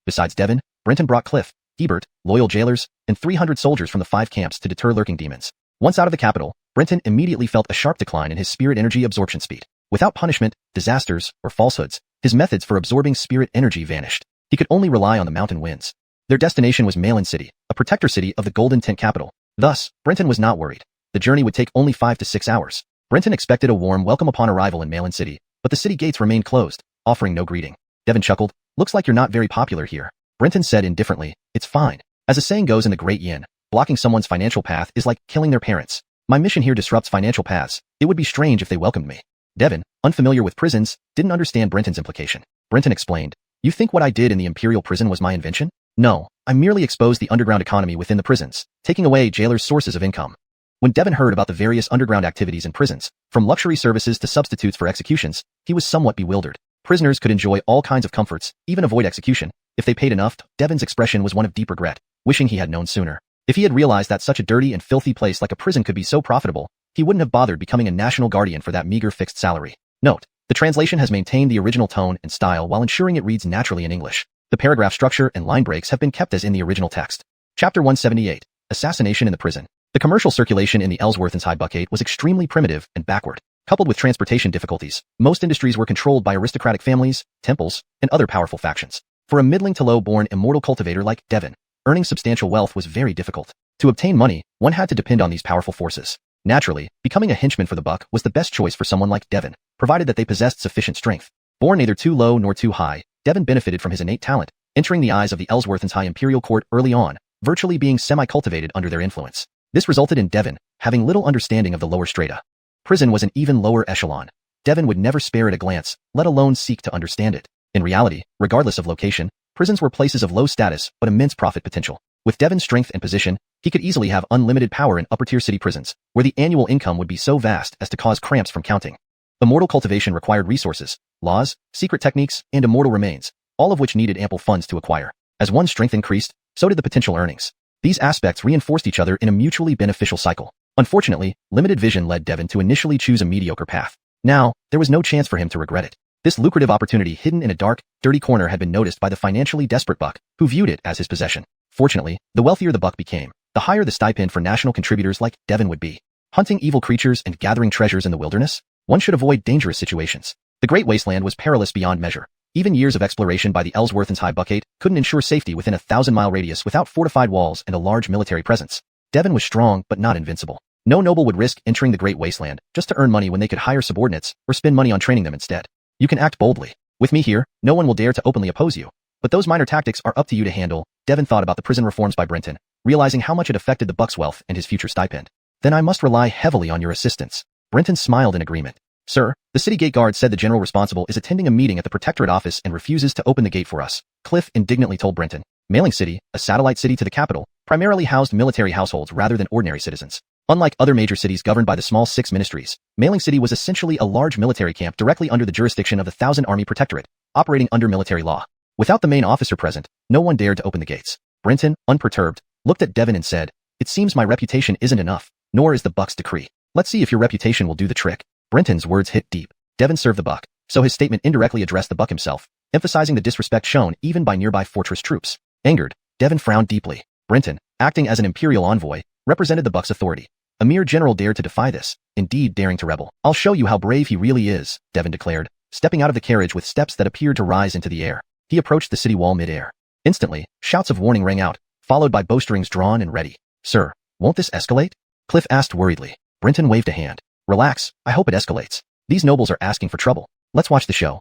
Besides Devon, Brenton brought Cliff, Hebert, loyal jailers, and 300 soldiers from the 5 camps to deter lurking demons. Once out of the capital, Brenton immediately felt a sharp decline in his spirit energy absorption speed. Without punishment, disasters, or falsehoods, his methods for absorbing spirit energy vanished. He could only rely on the mountain winds. Their destination was Malevolent City, a protector city of the Golden Tint capital. Thus, Brenton was not worried. The journey would take only 5 to 6 hours. Brenton expected a warm welcome upon arrival in Malevolent City, but the city gates remained closed, offering no greeting. Devon chuckled. Looks like you're not very popular here. Brenton said indifferently, it's fine. As a saying goes in the Great Yin, blocking someone's financial path is like killing their parents. My mission here disrupts financial paths, It would be strange if they welcomed me. Devin, unfamiliar with prisons, didn't understand Brenton's implication. Brenton explained, "You think what I did in the Imperial prison was my invention? No, I merely exposed the underground economy within the prisons, taking away jailers' sources of income." When Devin heard about the various underground activities in prisons, from luxury services to substitutes for executions, he was somewhat bewildered. Prisoners could enjoy all kinds of comforts, even avoid execution, if they paid enough. Devin's expression was one of deep regret, wishing he had known sooner. If he had realized that such a dirty and filthy place like a prison could be so profitable, he wouldn't have bothered becoming a national guardian for that meager fixed salary. Note: the translation has maintained the original tone and style while ensuring it reads naturally in English. The paragraph structure and line breaks have been kept as in the original text. Chapter 178. Assassination in the Prison. The commercial circulation in the Ellsworthenshire Buckgate was extremely primitive and backward. Coupled with transportation difficulties, most industries were controlled by aristocratic families, temples, and other powerful factions. For a middling to low-born immortal cultivator like Devin, earning substantial wealth was very difficult. To obtain money, one had to depend on these powerful forces. Naturally, becoming a henchman for the buck was the best choice for someone like Devin, provided that they possessed sufficient strength. Born neither too low nor too high, Devin benefited from his innate talent, entering the eyes of the Ellsworthenshire Imperial Court early on, virtually being semi-cultivated under their influence. This resulted in Devin having little understanding of the lower strata. Prison was an even lower echelon. Devin would never spare it a glance, let alone seek to understand it. In reality, regardless of location, prisons were places of low status but immense profit potential. With Devin's strength and position, he could easily have unlimited power in upper-tier city prisons, where the annual income would be so vast as to cause cramps from counting. Immortal cultivation required resources, laws, secret techniques, and immortal remains, all of which needed ample funds to acquire. As one's strength increased, so did the potential earnings. These aspects reinforced each other in a mutually beneficial cycle. Unfortunately, limited vision led Devin to initially choose a mediocre path. Now, there was no chance for him to regret it. This lucrative opportunity hidden in a dark, dirty corner had been noticed by the financially desperate buck, who viewed it as his possession. Fortunately, the wealthier the buck became, the higher the stipend for national contributors like Devin would be. Hunting evil creatures and gathering treasures in the wilderness? One should avoid dangerous situations. The Great Wasteland was perilous beyond measure. Even years of exploration by the Ellsworthenshire Buckgate couldn't ensure safety within a 1,000-mile radius without fortified walls and a large military presence. Devin was strong but not invincible. No noble would risk entering the Great Wasteland just to earn money when they could hire subordinates or spend money on training them instead. You can act boldly. With me here, no one will dare to openly oppose you. But those minor tactics are up to you to handle. Devin thought about the prison reforms by Brenton, realizing how much it affected the buck's wealth and his future stipend. Then I must rely heavily on your assistance. Brenton smiled in agreement. Sir, the city gate guard said the general responsible is attending a meeting at the protectorate office and refuses to open the gate for us. Cliff indignantly told Brenton. Mailing City, a satellite city to the capital, primarily housed military households rather than ordinary citizens. Unlike other major cities governed by the small 6 ministries, Mailing City was essentially a large military camp directly under the jurisdiction of the 1,000 Army Protectorate, operating under military law. Without the main officer present, no one dared to open the gates. Brenton, unperturbed, looked at Devin and said, "It seems my reputation isn't enough, nor is the buck's decree. Let's see if your reputation will do the trick." Brenton's words hit deep. Devin served the buck, so his statement indirectly addressed the buck himself, emphasizing the disrespect shown even by nearby fortress troops. Angered, Devin frowned deeply. Brenton, acting as an imperial envoy, represented the buck's authority. A mere general dared to defy this, indeed daring to rebel. "I'll show you how brave he really is," Devin declared, stepping out of the carriage with steps that appeared to rise into the air. He approached the city wall mid-air. Instantly, shouts of warning rang out, followed by bowstrings drawn and ready. "Sir, won't this escalate?" Cliff asked worriedly. Brenton waved a hand. "Relax, I hope it escalates. These nobles are asking for trouble. Let's watch the show."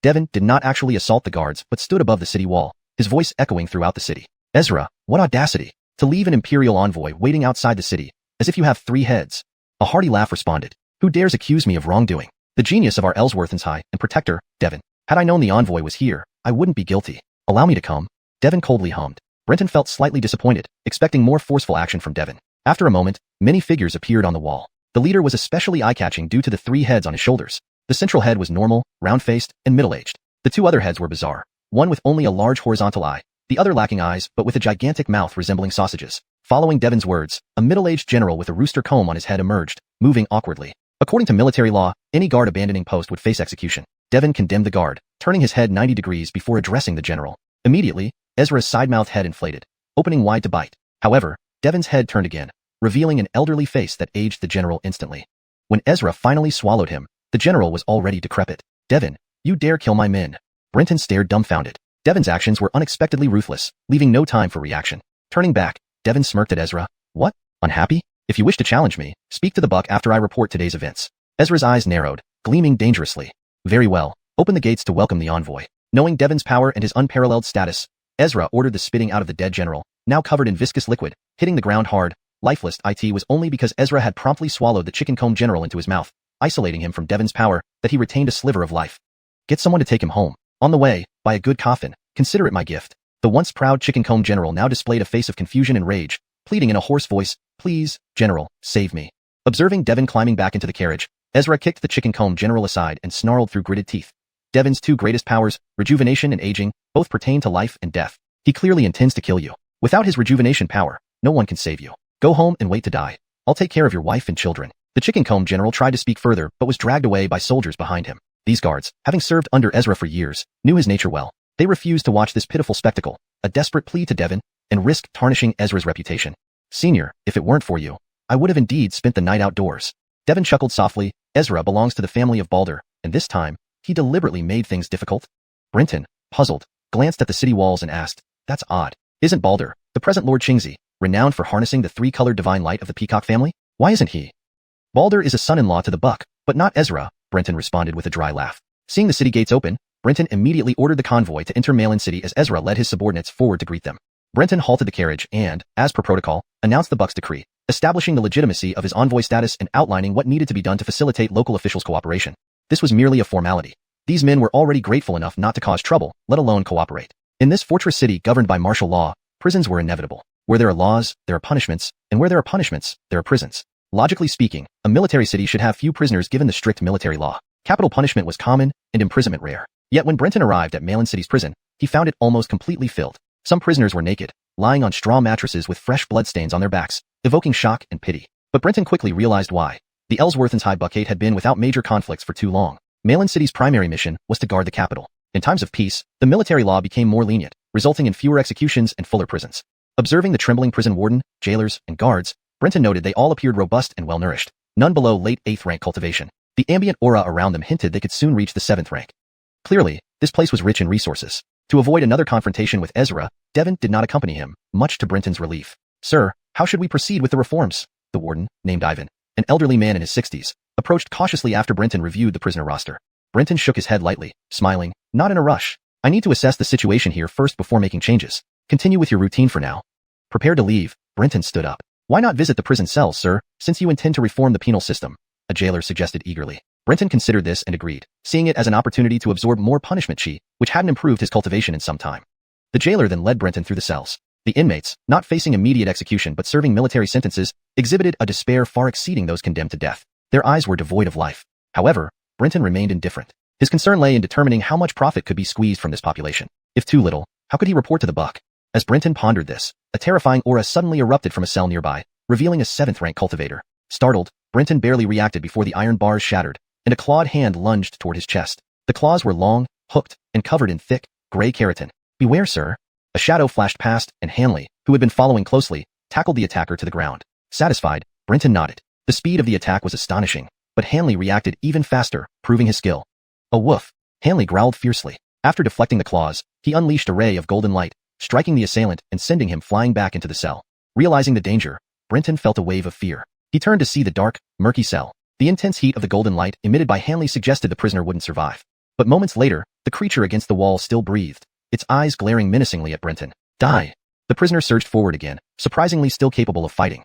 Devin did not actually assault the guards but stood above the city wall, his voice echoing throughout the city. "Ezra, what audacity! To leave an imperial envoy waiting outside the city, as if you have 3 heads." A hearty laugh responded. "Who dares accuse me of wrongdoing? The genius of our Ellsworthenshire and protector, Devin. Had I known the envoy was here, I wouldn't be guilty. Allow me to come." Devin coldly hummed. Brenton felt slightly disappointed, expecting more forceful action from Devin. After a moment, many figures appeared on the wall. The leader was especially eye-catching due to the 3 heads on his shoulders. The central head was normal, round-faced, and middle-aged. The 2 other heads were bizarre. One with only a large horizontal eye, the other lacking eyes but with a gigantic mouth resembling sausages. Following Devin's words, a middle-aged general with a rooster comb on his head emerged, moving awkwardly. According to military law, any guard abandoning post would face execution. Devin condemned the guard, turning his head 90 degrees before addressing the general. Immediately, Ezra's side-mouth head inflated, opening wide to bite. However, Devin's head turned again, revealing an elderly face that aged the general instantly. When Ezra finally swallowed him, the general was already decrepit. "Devin, you dare kill my men?" Brenton stared dumbfounded. Devin's actions were unexpectedly ruthless, leaving no time for reaction. Turning back, Devin smirked at Ezra. "What? Unhappy? If you wish to challenge me, speak to the buck after I report today's events." Ezra's eyes narrowed, gleaming dangerously. "Very well, open the gates to welcome the envoy." Knowing Devin's power and his unparalleled status, Ezra ordered the spitting out of the dead general, now covered in viscous liquid, hitting the ground hard, lifeless it was only because Ezra had promptly swallowed the chicken comb general into his mouth, isolating him from Devon's power, that he retained a sliver of life. Get someone to take him home. On the way, buy a good coffin, consider it my gift. The once proud chicken comb general now displayed a face of confusion and rage, pleading in a hoarse voice, please, general, save me. Observing Devon climbing back into the carriage, Ezra kicked the chicken comb general aside and snarled through gritted teeth. Devon's two greatest powers, rejuvenation and aging, both pertain to life and death. He clearly intends to kill you. Without his rejuvenation power, no one can save you. Go home and wait to die. I'll take care of your wife and children. The chicken comb general tried to speak further but was dragged away by soldiers behind him. These guards, having served under Ezra for years, knew his nature well. They refused to watch this pitiful spectacle, a desperate plea to Devon, and risk tarnishing Ezra's reputation. Senior, if it weren't for you, I would have indeed spent the night outdoors. Devon chuckled softly. Ezra belongs to the family of Balder, and this time, he deliberately made things difficult. Brenton, puzzled, glanced at the city walls and asked, that's odd. Isn't Balder, the present Lord Qingzi, renowned for harnessing the three-colored divine light of the peacock family? Why isn't he? Balder is a son-in-law to the buck, but not Ezra, Brenton responded with a dry laugh. Seeing the city gates open, Brenton immediately ordered the convoy to enter Malevolent City as Ezra led his subordinates forward to greet them. Brenton halted the carriage and, as per protocol, announced the Buck's decree, establishing the legitimacy of his envoy status and outlining what needed to be done to facilitate local officials' cooperation. This was merely a formality. These men were already grateful enough not to cause trouble, let alone cooperate. In this fortress city governed by martial law, prisons were inevitable. Where there are laws, there are punishments, and where there are punishments, there are prisons. Logically speaking, a military city should have few prisoners given the strict military law. Capital punishment was common, and imprisonment rare. Yet when Brenton arrived at Malevolent City's prison, he found it almost completely filled. Some prisoners were naked, lying on straw mattresses with fresh bloodstains on their backs, evoking shock and pity. But Brenton quickly realized why. The Ellsworth's High Buckade had been without major conflicts for too long. Malevolent City's primary mission was to guard the capital. In times of peace, the military law became more lenient, resulting in fewer executions and fuller prisons. Observing the trembling prison warden, jailers, and guards, Brenton noted they all appeared robust and well-nourished, none below late 8th rank cultivation. The ambient aura around them hinted they could soon reach the 7th rank. Clearly, this place was rich in resources. To avoid another confrontation with Ezra, Devon did not accompany him, much to Brenton's relief. Sir, how should we proceed with the reforms? The warden, named Ivan, an elderly man in his 60s, approached cautiously after Brenton reviewed the prisoner roster. Brenton shook his head lightly, smiling, not in a rush. I need to assess the situation here first before making changes. Continue with your routine for now. Prepared to leave, Brenton stood up. Why not visit the prison cells, sir, since you intend to reform the penal system? A jailer suggested eagerly. Brenton considered this and agreed, seeing it as an opportunity to absorb more punishment chi, which hadn't improved his cultivation in some time. The jailer then led Brenton through the cells. The inmates, not facing immediate execution but serving military sentences, exhibited a despair far exceeding those condemned to death. Their eyes were devoid of life. However, Brenton remained indifferent. His concern lay in determining how much profit could be squeezed from this population. If too little, how could he report to the Buck? As Brenton pondered this, a terrifying aura suddenly erupted from a cell nearby, revealing a 7th rank cultivator. Startled, Brenton barely reacted before the iron bars shattered, and a clawed hand lunged toward his chest. The claws were long, hooked, and covered in thick, gray keratin. Beware, sir. A shadow flashed past, and Hanley, who had been following closely, tackled the attacker to the ground. Satisfied, Brenton nodded. The speed of the attack was astonishing, but Hanley reacted even faster, proving his skill. A woof. Hanley growled fiercely. After deflecting the claws, he unleashed a ray of golden light, striking the assailant and sending him flying back into the cell. Realizing the danger, Brenton felt a wave of fear. He turned to see the dark, murky cell. The intense heat of the golden light emitted by Hanley suggested the prisoner wouldn't survive. But moments later, the creature against the wall still breathed, its eyes glaring menacingly at Brenton. Die! The prisoner surged forward again, surprisingly still capable of fighting.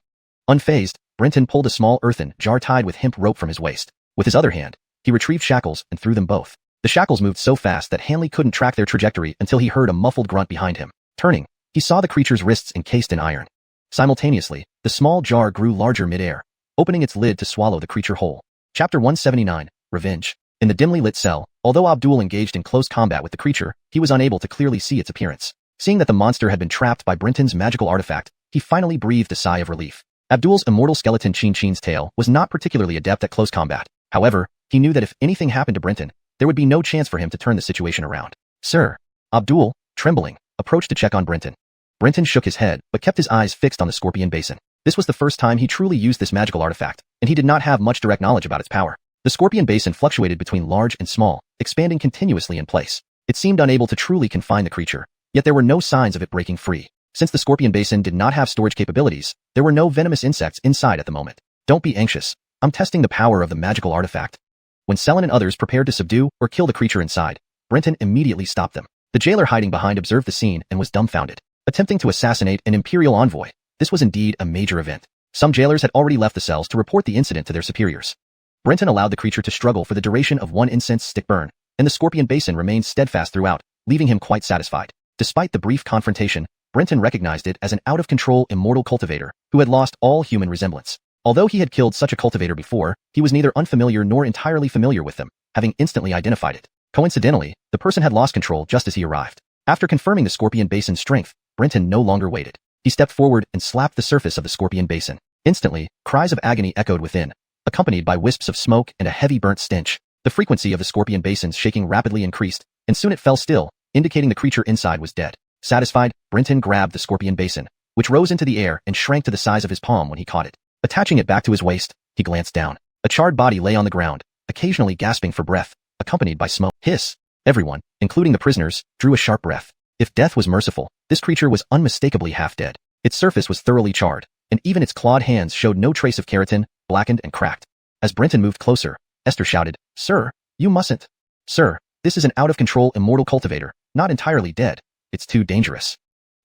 Unfazed, Brenton pulled a small earthen jar tied with hemp rope from his waist. With his other hand, he retrieved shackles and threw them both. The shackles moved so fast that Hanley couldn't track their trajectory until he heard a muffled grunt behind him. Turning, he saw the creature's wrists encased in iron. Simultaneously, the small jar grew larger mid-air, opening its lid to swallow the creature whole. Chapter 179, Revenge. In the dimly lit cell, although Abdul engaged in close combat with the creature, he was unable to clearly see its appearance. Seeing that the monster had been trapped by Brenton's magical artifact, he finally breathed a sigh of relief. Abdul's immortal skeleton Chin's tail was not particularly adept at close combat. However, he knew that if anything happened to Brenton, there would be no chance for him to turn the situation around. Sir. Abdul, trembling, approached to check on Brenton. Brenton shook his head, but kept his eyes fixed on the scorpion basin. This was the first time he truly used this magical artifact, and he did not have much direct knowledge about its power. The scorpion basin fluctuated between large and small, expanding continuously in place. It seemed unable to truly confine the creature, yet there were no signs of it breaking free. Since the scorpion basin did not have storage capabilities, there were no venomous insects inside at the moment. Don't be anxious. I'm testing the power of the magical artifact. When Selin and others prepared to subdue or kill the creature inside, Brenton immediately stopped them. The jailer hiding behind observed the scene and was dumbfounded. Attempting to assassinate an imperial envoy, this was indeed a major event. Some jailers had already left the cells to report the incident to their superiors. Brenton allowed the creature to struggle for the duration of one incense stick burn, and the scorpion basin remained steadfast throughout, leaving him quite satisfied. Despite the brief confrontation, Brenton recognized it as an out-of-control immortal cultivator who had lost all human resemblance. Although he had killed such a cultivator before, he was neither unfamiliar nor entirely familiar with them, having instantly identified it. Coincidentally, the person had lost control just as he arrived. After confirming the scorpion basin's strength, Brenton no longer waited. He stepped forward and slapped the surface of the scorpion basin. Instantly, cries of agony echoed within, accompanied by wisps of smoke and a heavy burnt stench. The frequency of the scorpion basin's shaking rapidly increased, and soon it fell still, indicating the creature inside was dead. Satisfied, Brenton grabbed the scorpion basin, which rose into the air and shrank to the size of his palm when he caught it. Attaching it back to his waist, he glanced down. A charred body lay on the ground, occasionally gasping for breath, accompanied by smoke. Hiss! Everyone, including the prisoners, drew a sharp breath. If death was merciful, this creature was unmistakably half dead. Its surface was thoroughly charred, and even its clawed hands showed no trace of keratin, blackened and cracked. As Brenton moved closer, Esther shouted, "Sir, you mustn't. Sir, this is an out-of-control immortal cultivator, not entirely dead. It's too dangerous."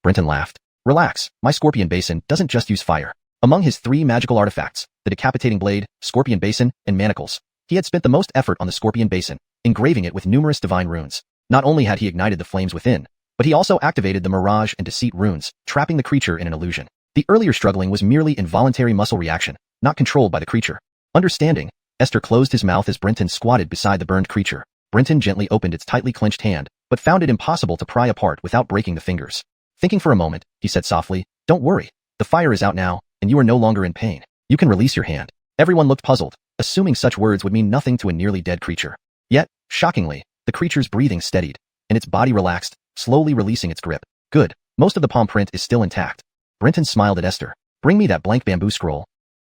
Brenton laughed. "Relax, my scorpion basin doesn't just use fire." Among his 3 magical artifacts, the decapitating blade, scorpion basin, and manacles, he had spent the most effort on the scorpion basin, engraving it with numerous divine runes. Not only had he ignited the flames within, but he also activated the mirage and deceit runes, trapping the creature in an illusion. The earlier struggling was merely involuntary muscle reaction, not controlled by the creature. Understanding, Esther closed his mouth as Brenton squatted beside the burned creature. Brenton gently opened its tightly clenched hand, but found it impossible to pry apart without breaking the fingers. Thinking for a moment, he said softly, "Don't worry. The fire is out now, and you are no longer in pain. You can release your hand." Everyone looked puzzled, assuming such words would mean nothing to a nearly dead creature. Yet, shockingly, the creature's breathing steadied, and its body relaxed, slowly releasing its grip. Good. Most of the palm print is still intact. Brenton smiled at Esther. "Bring me that blank bamboo scroll."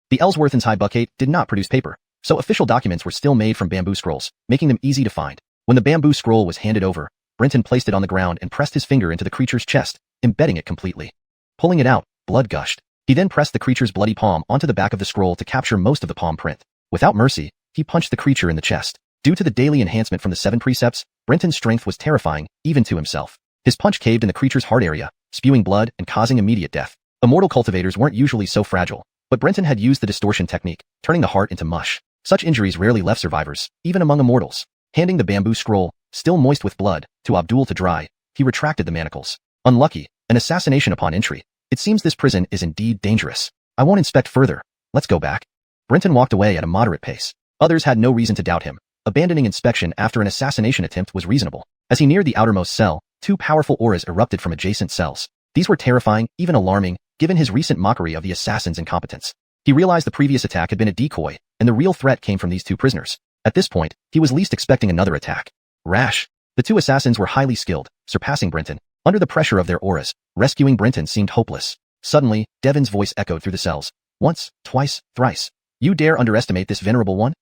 The Ellsworth and High Buckate did not produce paper, so official documents were still made from bamboo scrolls, making them easy to find. When the bamboo scroll was handed over, Brenton placed it on the ground and pressed his finger into the creature's chest, embedding it completely. Pulling it out, blood gushed. He then pressed the creature's bloody palm onto the back of the scroll to capture most of the palm print. Without mercy, he punched the creature in the chest. Due to the daily enhancement from the 7 precepts, Brenton's strength was terrifying, even to himself. His punch caved in the creature's heart area, spewing blood and causing immediate death. Immortal cultivators weren't usually so fragile, but Brenton had used the distortion technique, turning the heart into mush. Such injuries rarely left survivors, even among immortals. Handing the bamboo scroll, still moist with blood, to Abdul to dry, he retracted the manacles. Unlucky, an assassination upon entry. It seems this prison is indeed dangerous. I won't inspect further. Let's go back. Brenton walked away at a moderate pace. Others had no reason to doubt him. Abandoning inspection after an assassination attempt was reasonable. As he neared the outermost cell, 2 powerful auras erupted from adjacent cells. These were terrifying, even alarming, given his recent mockery of the assassin's incompetence. He realized the previous attack had been a decoy, and the real threat came from these 2 prisoners. At this point, he was least expecting another attack. Rash. The 2 assassins were highly skilled, surpassing Brenton. Under the pressure of their auras, rescuing Brenton seemed hopeless. Suddenly, Devon's voice echoed through the cells. "Once, twice, thrice. You dare underestimate this venerable one?"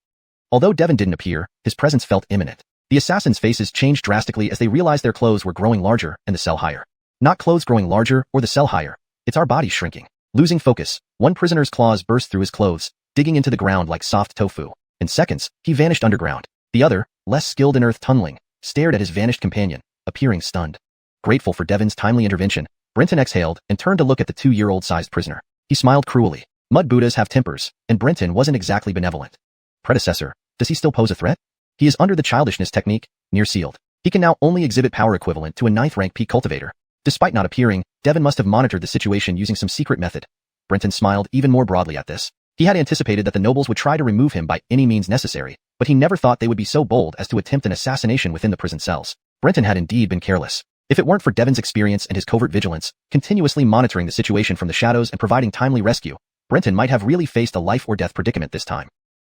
Although Devon didn't appear, his presence felt imminent. The assassins' faces changed drastically as they realized their clothes were growing larger and the cell higher. Not clothes growing larger or the cell higher. It's our bodies shrinking. Losing focus, one prisoner's claws burst through his clothes, digging into the ground like soft tofu. In seconds, he vanished underground. The other, less skilled in earth tunneling, stared at his vanished companion, appearing stunned. Grateful for Devon's timely intervention, Brenton exhaled and turned to look at the 2-year-old sized prisoner. He smiled cruelly. Mud Buddhas have tempers, and Brenton wasn't exactly benevolent. Predecessor, does he still pose a threat? He is under the childishness technique, near sealed. He can now only exhibit power equivalent to a 9th rank peak cultivator. Despite not appearing, Devon must have monitored the situation using some secret method. Brenton smiled even more broadly at this. He had anticipated that the nobles would try to remove him by any means necessary, but he never thought they would be so bold as to attempt an assassination within the prison cells. Brenton had indeed been careless. If it weren't for Devon's experience and his covert vigilance, continuously monitoring the situation from the shadows and providing timely rescue, Brenton might have really faced a life or death predicament this time.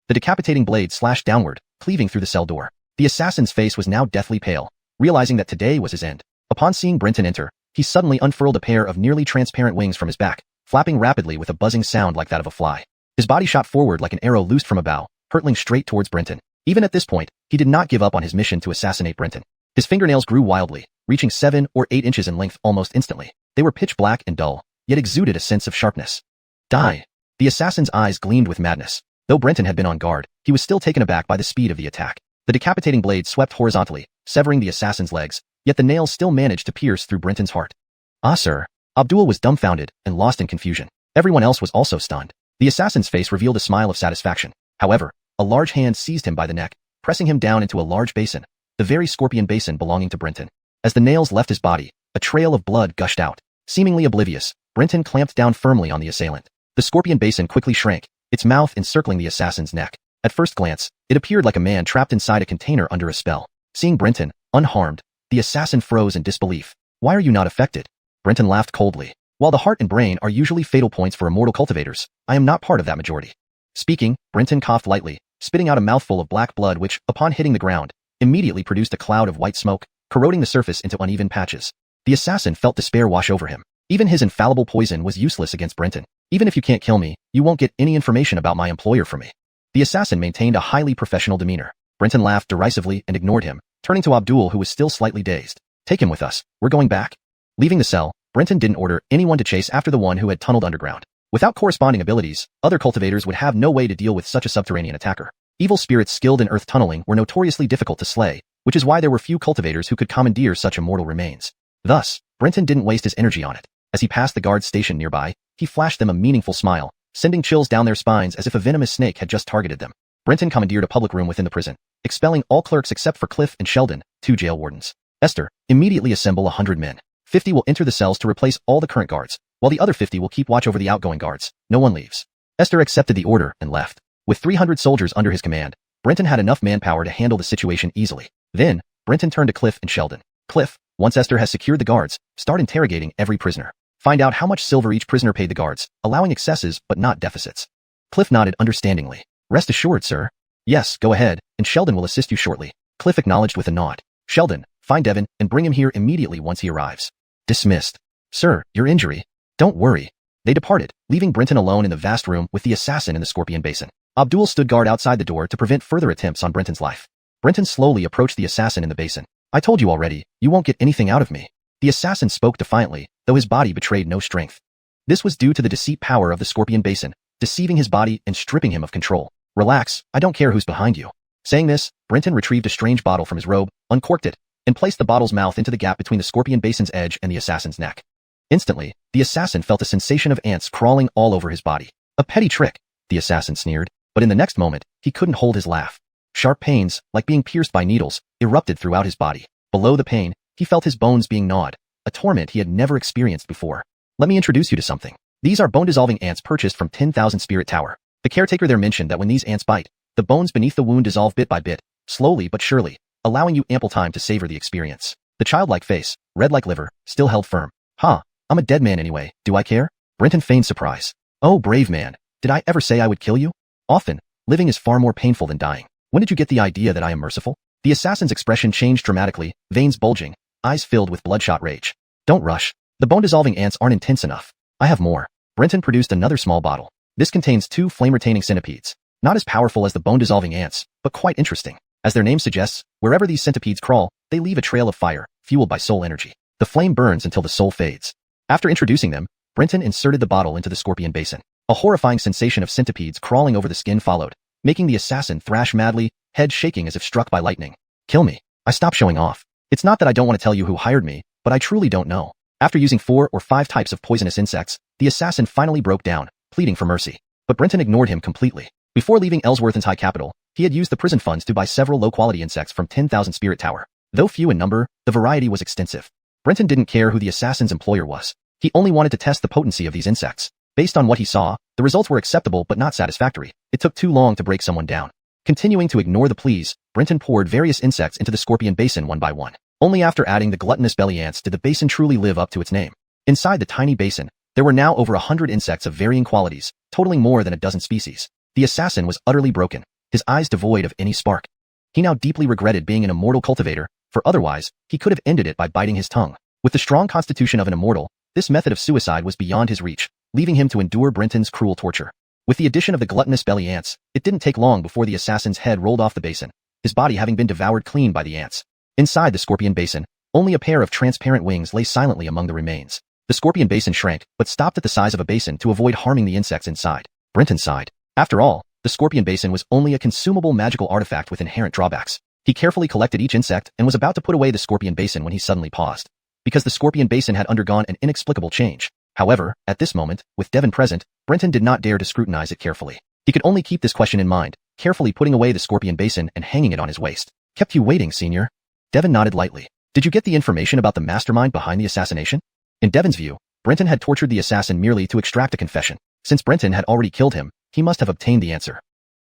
The decapitating blade slashed downward, cleaving through the cell door. The assassin's face was now deathly pale, realizing that today was his end. Upon seeing Brenton enter, he suddenly unfurled a pair of nearly transparent wings from his back, flapping rapidly with a buzzing sound like that of a fly. His body shot forward like an arrow loosed from a bow, hurtling straight towards Brenton. Even at this point, he did not give up on his mission to assassinate Brenton. His fingernails grew wildly, reaching 7 or 8 inches in length almost instantly. They were pitch black and dull, yet exuded a sense of sharpness. Die! The assassin's eyes gleamed with madness. Though Brenton had been on guard, he was still taken aback by the speed of the attack. The decapitating blade swept horizontally, severing the assassin's legs, yet the nails still managed to pierce through Brenton's heart. Ah, sir. Abdul was dumbfounded and lost in confusion. Everyone else was also stunned. The assassin's face revealed a smile of satisfaction. However, a large hand seized him by the neck, pressing him down into a large basin, the very scorpion basin belonging to Brenton. As the nails left his body, a trail of blood gushed out. Seemingly oblivious, Brenton clamped down firmly on the assailant. The scorpion basin quickly shrank, its mouth encircling the assassin's neck. At first glance, it appeared like a man trapped inside a container under a spell. Seeing Brenton, unharmed, the assassin froze in disbelief. "Why are you not affected?" Brenton laughed coldly. "While the heart and brain are usually fatal points for immortal cultivators, I am not part of that majority." Speaking, Brenton coughed lightly, spitting out a mouthful of black blood which, upon hitting the ground, immediately produced a cloud of white smoke, corroding the surface into uneven patches. The assassin felt despair wash over him. Even his infallible poison was useless against Brenton. "Even if you can't kill me, you won't get any information about my employer from me." The assassin maintained a highly professional demeanor. Brenton laughed derisively and ignored him, turning to Abdul who was still slightly dazed. "Take him with us, we're going back." Leaving the cell, Brenton didn't order anyone to chase after the one who had tunneled underground. Without corresponding abilities, other cultivators would have no way to deal with such a subterranean attacker. Evil spirits skilled in earth tunneling were notoriously difficult to slay, which is why there were few cultivators who could commandeer such immortal remains. Thus, Brenton didn't waste his energy on it. As he passed the guards stationed nearby, he flashed them a meaningful smile, sending chills down their spines as if a venomous snake had just targeted them. Brenton commandeered a public room within the prison, expelling all clerks except for Cliff and Sheldon, 2 jail wardens. "Esther, immediately assemble 100 men. 50 will enter the cells to replace all the current guards, while the other 50 will keep watch over the outgoing guards. No one leaves." Esther accepted the order and left. With 300 soldiers under his command, Brenton had enough manpower to handle the situation easily. Then, Brenton turned to Cliff and Sheldon. "Cliff, once Esther has secured the guards, start interrogating every prisoner. Find out how much silver each prisoner paid the guards, allowing excesses but not deficits." Cliff nodded understandingly. "Rest assured, sir." "Yes, go ahead, and Sheldon will assist you shortly." Cliff acknowledged with a nod. "Sheldon, find Devin and bring him here immediately once he arrives." "Dismissed." "Sir, your injury." "Don't worry." They departed, leaving Brenton alone in the vast room with the assassin in the scorpion basin. Abdul stood guard outside the door to prevent further attempts on Brenton's life. Brenton slowly approached the assassin in the basin. "I told you already, you won't get anything out of me." The assassin spoke defiantly, though his body betrayed no strength. This was due to the deceit power of the scorpion basin, deceiving his body and stripping him of control. "Relax, I don't care who's behind you." Saying this, Brenton retrieved a strange bottle from his robe, uncorked it, and placed the bottle's mouth into the gap between the scorpion basin's edge and the assassin's neck. Instantly, the assassin felt a sensation of ants crawling all over his body. "A petty trick," the assassin sneered, but in the next moment, he couldn't hold his laugh. Sharp pains, like being pierced by needles, erupted throughout his body. Below the pain, he felt his bones being gnawed, a torment he had never experienced before. "Let me introduce you to something. These are bone-dissolving ants purchased from 10,000 Spirit Tower." The caretaker there mentioned that when these ants bite, the bones beneath the wound dissolve bit by bit, slowly but surely, allowing you ample time to savor the experience. The childlike face, red like liver, still held firm. "Huh, I'm a dead man anyway, do I care?" Brenton feigned surprise. "Oh, brave man, did I ever say I would kill you? Often, living is far more painful than dying. When did you get the idea that I am merciful?" The assassin's expression changed dramatically, veins bulging, eyes filled with bloodshot rage. "Don't rush. The bone-dissolving ants aren't intense enough. I have more." Brenton produced another small bottle. This contains 2 flame-retaining centipedes. Not as powerful as the bone-dissolving ants, but quite interesting. As their name suggests, wherever these centipedes crawl, they leave a trail of fire, fueled by soul energy. The flame burns until the soul fades. After introducing them, Brenton inserted the bottle into the scorpion basin. A horrifying sensation of centipedes crawling over the skin followed, making the assassin thrash madly, head shaking as if struck by lightning. "Kill me. I stopped showing off. It's not that I don't want to tell you who hired me, but I truly don't know." After using 4 or 5 types of poisonous insects, the assassin finally broke down, pleading for mercy. But Brenton ignored him completely. Before leaving Ellsworth's high capital, he had used the prison funds to buy several low-quality insects from 10,000 Spirit Tower. Though few in number, the variety was extensive. Brenton didn't care who the assassin's employer was. He only wanted to test the potency of these insects. Based on what he saw, the results were acceptable but not satisfactory. It took too long to break someone down. Continuing to ignore the pleas, Brenton poured various insects into the scorpion basin one by one. Only after adding the gluttonous belly ants did the basin truly live up to its name. Inside the tiny basin, there were now over 100 insects of varying qualities, totaling more than a dozen species. The assassin was utterly broken, his eyes devoid of any spark. He now deeply regretted being an immortal cultivator, for otherwise, he could have ended it by biting his tongue. With the strong constitution of an immortal, this method of suicide was beyond his reach, leaving him to endure Brenton's cruel torture. With the addition of the gluttonous belly ants, it didn't take long before the assassin's head rolled off the basin, his body having been devoured clean by the ants. Inside the scorpion basin, only a pair of transparent wings lay silently among the remains. The scorpion basin shrank, but stopped at the size of a basin to avoid harming the insects inside. Brenton sighed. After all, the scorpion basin was only a consumable magical artifact with inherent drawbacks. He carefully collected each insect and was about to put away the scorpion basin when he suddenly paused. Because the scorpion basin had undergone an inexplicable change. However, at this moment, with Devon present, Brenton did not dare to scrutinize it carefully. He could only keep this question in mind, carefully putting away the scorpion basin and hanging it on his waist. Kept you waiting, senior. Devon nodded lightly. Did you get the information about the mastermind behind the assassination? In Devon's view, Brenton had tortured the assassin merely to extract a confession. Since Brenton had already killed him, he must have obtained the answer.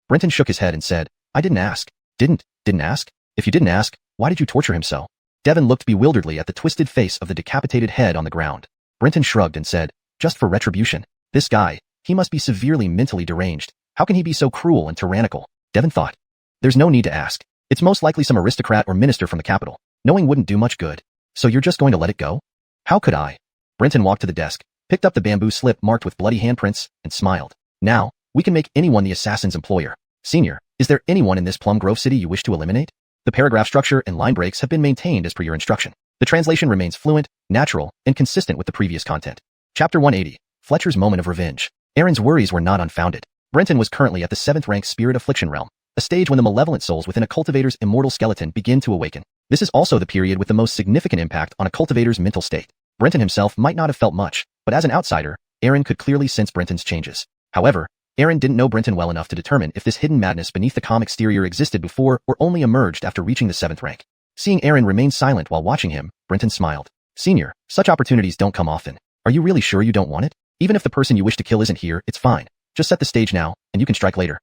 Brenton shook his head and said, I didn't ask. Didn't ask? If you didn't ask, why did you torture him so? Devon looked bewilderedly at the twisted face of the decapitated head on the ground. Brenton shrugged and said, just for retribution. This guy, he must be severely mentally deranged. How can he be so cruel and tyrannical? Devon thought. There's no need to ask. It's most likely some aristocrat or minister from the capital. Knowing wouldn't do much good. So you're just going to let it go? How could I? Brenton walked to the desk, picked up the bamboo slip marked with bloody handprints, and smiled. Now, we can make anyone the assassin's employer. Senior, is there anyone in this Plum Grove city you wish to eliminate? The paragraph structure and line breaks have been maintained as per your instruction. The translation remains fluent, natural, and consistent with the previous content. Chapter 180. Fletcher's Moment of Revenge. Aaron's worries were not unfounded. Brenton was currently at the 7th rank Spirit Affliction realm, a stage when the malevolent souls within a cultivator's immortal skeleton begin to awaken. This is also the period with the most significant impact on a cultivator's mental state. Brenton himself might not have felt much, but as an outsider, Aaron could clearly sense Brenton's changes. However, Aaron didn't know Brenton well enough to determine if this hidden madness beneath the calm exterior existed before or only emerged after reaching the 7th rank. Seeing Aaron remain silent while watching him, Brenton smiled. Senior, such opportunities don't come often. Are you really sure you don't want it? Even if the person you wish to kill isn't here, it's fine. Just set the stage now, and you can strike later.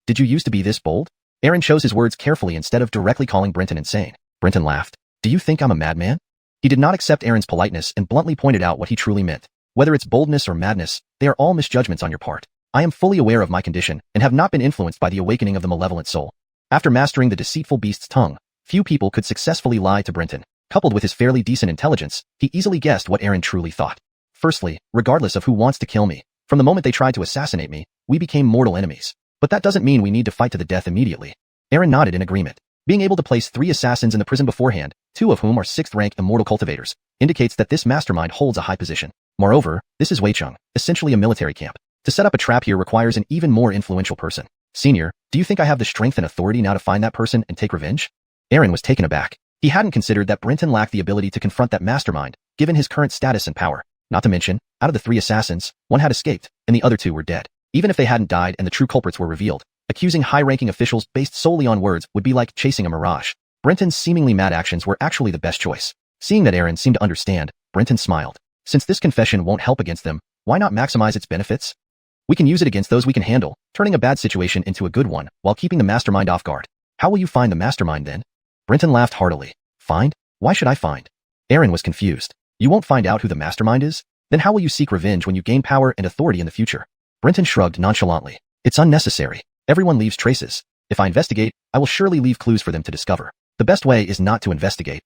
Did you used to be this bold? Aaron chose his words carefully instead of directly calling Brenton insane. Brenton laughed. Do you think I'm a madman? He did not accept Aaron's politeness and bluntly pointed out what he truly meant. Whether it's boldness or madness, they are all misjudgments on your part. I am fully aware of my condition and have not been influenced by the awakening of the malevolent soul. After mastering the deceitful beast's tongue, few people could successfully lie to Brenton. Coupled with his fairly decent intelligence, he easily guessed what Aaron truly thought. Firstly, regardless of who wants to kill me, from the moment they tried to assassinate me, we became mortal enemies. But that doesn't mean we need to fight to the death immediately. Aaron nodded in agreement. Being able to place 3 assassins in the prison beforehand, 2 of whom are 6th rank immortal cultivators, indicates that this mastermind holds a high position. Moreover, this is Weicheng, essentially a military camp. To set up a trap here requires an even more influential person. Senior, do you think I have the strength and authority now to find that person and take revenge? Aaron was taken aback. He hadn't considered that Brenton lacked the ability to confront that mastermind, given his current status and power. Not to mention, out of the 3 assassins, 1 had escaped, and the other 2 were dead. Even if they hadn't died and the true culprits were revealed, accusing high-ranking officials based solely on words would be like chasing a mirage. Brenton's seemingly mad actions were actually the best choice. Seeing that Aaron seemed to understand, Brenton smiled. Since this confession won't help against them, why not maximize its benefits? We can use it against those we can handle, turning a bad situation into a good one, while keeping the mastermind off guard. How will you find the mastermind then? Brenton laughed heartily. Find? Why should I find? Aaron was confused. You won't find out who the mastermind is? Then how will you seek revenge when you gain power and authority in the future? Brenton shrugged nonchalantly. It's unnecessary. Everyone leaves traces. If I investigate, I will surely leave clues for them to discover. The best way is not to investigate.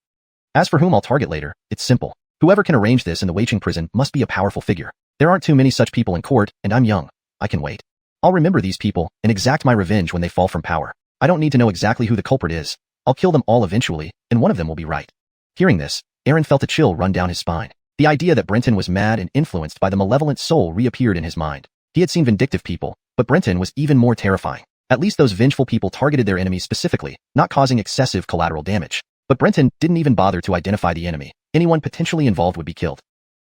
As for whom I'll target later, it's simple. Whoever can arrange this in the Weicheng prison must be a powerful figure. There aren't too many such people in court, and I'm young. I can wait. I'll remember these people and exact my revenge when they fall from power. I don't need to know exactly who the culprit is. I'll kill them all eventually, and one of them will be right. Hearing this, Aaron felt a chill run down his spine. The idea that Brenton was mad and influenced by the malevolent soul reappeared in his mind. He had seen vindictive people, but Brenton was even more terrifying. At least those vengeful people targeted their enemies specifically, not causing excessive collateral damage. But Brenton didn't even bother to identify the enemy. Anyone potentially involved would be killed.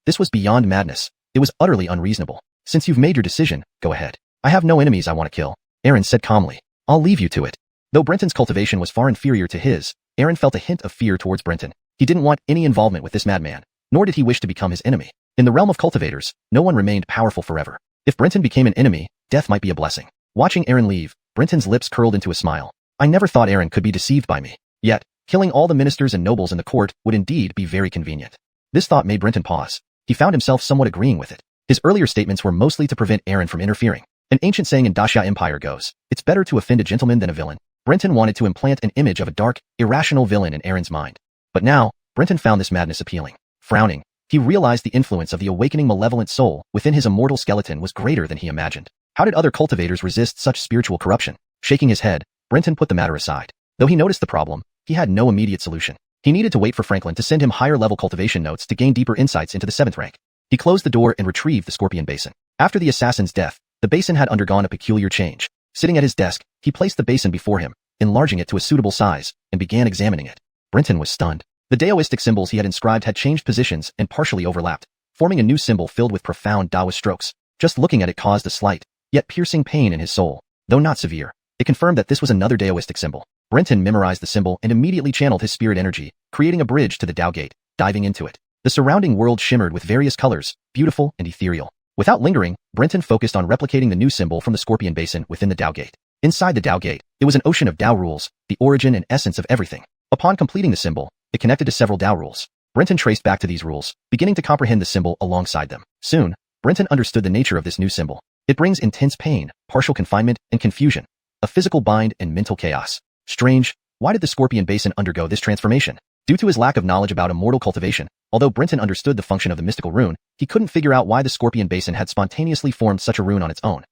This was beyond madness. It was utterly unreasonable. Since you've made your decision, go ahead. I have no enemies I want to kill, Aaron said calmly. I'll leave you to it. Though Brenton's cultivation was far inferior to his, Aaron felt a hint of fear towards Brenton. He didn't want any involvement with this madman, nor did he wish to become his enemy. In the realm of cultivators, no one remained powerful forever. If Brenton became an enemy, death might be a blessing. Watching Aaron leave, Brenton's lips curled into a smile. I never thought Aaron could be deceived by me. Yet, killing all the ministers and nobles in the court would indeed be very convenient. This thought made Brenton pause. He found himself somewhat agreeing with it. His earlier statements were mostly to prevent Aaron from interfering. An ancient saying in Daxia Empire goes, it's better to offend a gentleman than a villain. Brenton wanted to implant an image of a dark, irrational villain in Aaron's mind. But now, Brenton found this madness appealing. Frowning, he realized the influence of the awakening malevolent soul within his immortal skeleton was greater than he imagined. How did other cultivators resist such spiritual corruption? Shaking his head, Brenton put the matter aside. Though he noticed the problem, he had no immediate solution. He needed to wait for Franklin to send him higher-level cultivation notes to gain deeper insights into the 7th rank. He closed the door and retrieved the scorpion basin. After the assassin's death, the basin had undergone a peculiar change. Sitting at his desk, he placed the basin before him, enlarging it to a suitable size, and began examining it. Brenton was stunned. The Daoistic symbols he had inscribed had changed positions and partially overlapped. forming a new symbol filled with profound Taoist strokes. Just looking at it caused a slight, yet piercing pain in his soul. Though not severe, it confirmed that this was another Taoistic symbol. Brenton memorized the symbol and immediately channeled his spirit energy, creating a bridge to the Tao Gate, diving into it. The surrounding world shimmered with various colors, beautiful and ethereal. Without lingering, Brenton focused on replicating the new symbol from the Scorpion Basin within the Tao Gate. Inside the Tao Gate, it was an ocean of Tao rules, the origin and essence of everything. Upon completing the symbol, it connected to several Tao rules. Brenton traced back to these rules, beginning to comprehend the symbol alongside them. Soon, Brenton understood the nature of this new symbol. It brings intense pain, partial confinement, and confusion. A physical bind and mental chaos. Strange, why did the Scorpion Basin undergo this transformation? Due to his lack of knowledge about immortal cultivation, although Brenton understood the function of the mystical rune, he couldn't figure out why the Scorpion Basin had spontaneously formed such a rune on its own.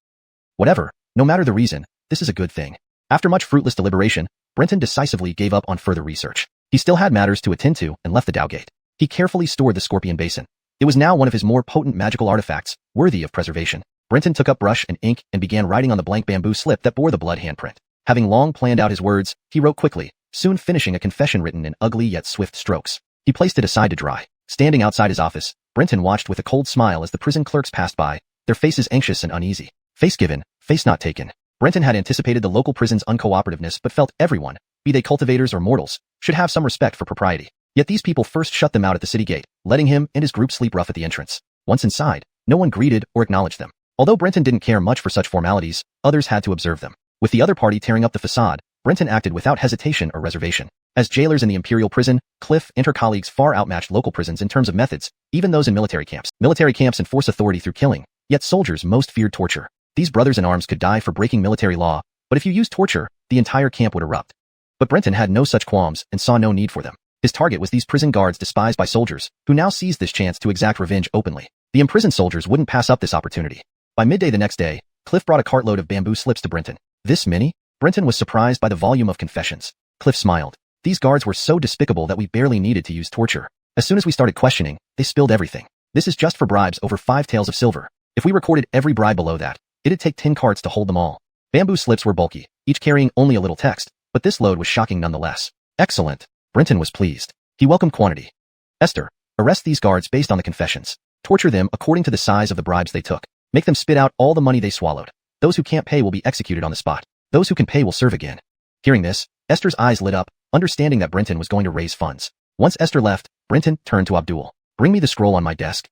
Whatever, no matter the reason, this is a good thing. After much fruitless deliberation, Brenton decisively gave up on further research. He still had matters to attend to and left the Tao Gate. He carefully stored the Scorpion Basin. It was now one of his more potent magical artifacts, worthy of preservation. Brenton took up brush and ink and began writing on the blank bamboo slip that bore the blood handprint. Having long planned out his words, he wrote quickly, soon finishing a confession written in ugly yet swift strokes. He placed it aside to dry. Standing outside his office, Brenton watched with a cold smile as the prison clerks passed by, their faces anxious and uneasy. Face given, face not taken. Brenton had anticipated the local prison's uncooperativeness but felt everyone, be they cultivators or mortals, should have some respect for propriety. Yet these people first shut them out at the city gate, letting him and his group sleep rough at the entrance. Once inside, no one greeted or acknowledged them. Although Brenton didn't care much for such formalities, others had to observe them. With the other party tearing up the facade, Brenton acted without hesitation or reservation. As jailers in the Imperial prison, Cliff and her colleagues far outmatched local prisons in terms of methods, even those in military camps. Military camps enforce authority through killing, yet soldiers most feared torture. These brothers-in-arms could die for breaking military law, but if you used torture, the entire camp would erupt. But Brenton had no such qualms and saw no need for them. His target was these prison guards despised by soldiers, who now seized this chance to exact revenge openly. The imprisoned soldiers wouldn't pass up this opportunity. By midday the next day, Cliff brought a cartload of bamboo slips to Brenton. This many? Brenton was surprised by the volume of confessions. Cliff smiled. These guards were so despicable that we barely needed to use torture. As soon as we started questioning, they spilled everything. This is just for bribes over 5 taels of silver. If we recorded every bribe below that, it'd take 10 carts to hold them all. Bamboo slips were bulky, each carrying only a little text, but this load was shocking nonetheless. Excellent. Brenton was pleased. He welcomed quantity. Esther, arrest these guards based on the confessions. Torture them according to the size of the bribes they took. Make them spit out all the money they swallowed. Those who can't pay will be executed on the spot. Those who can pay will serve again. Hearing this, Esther's eyes lit up, understanding that Brenton was going to raise funds. Once Esther left, Brenton turned to Abdul. Bring me the scroll on my desk.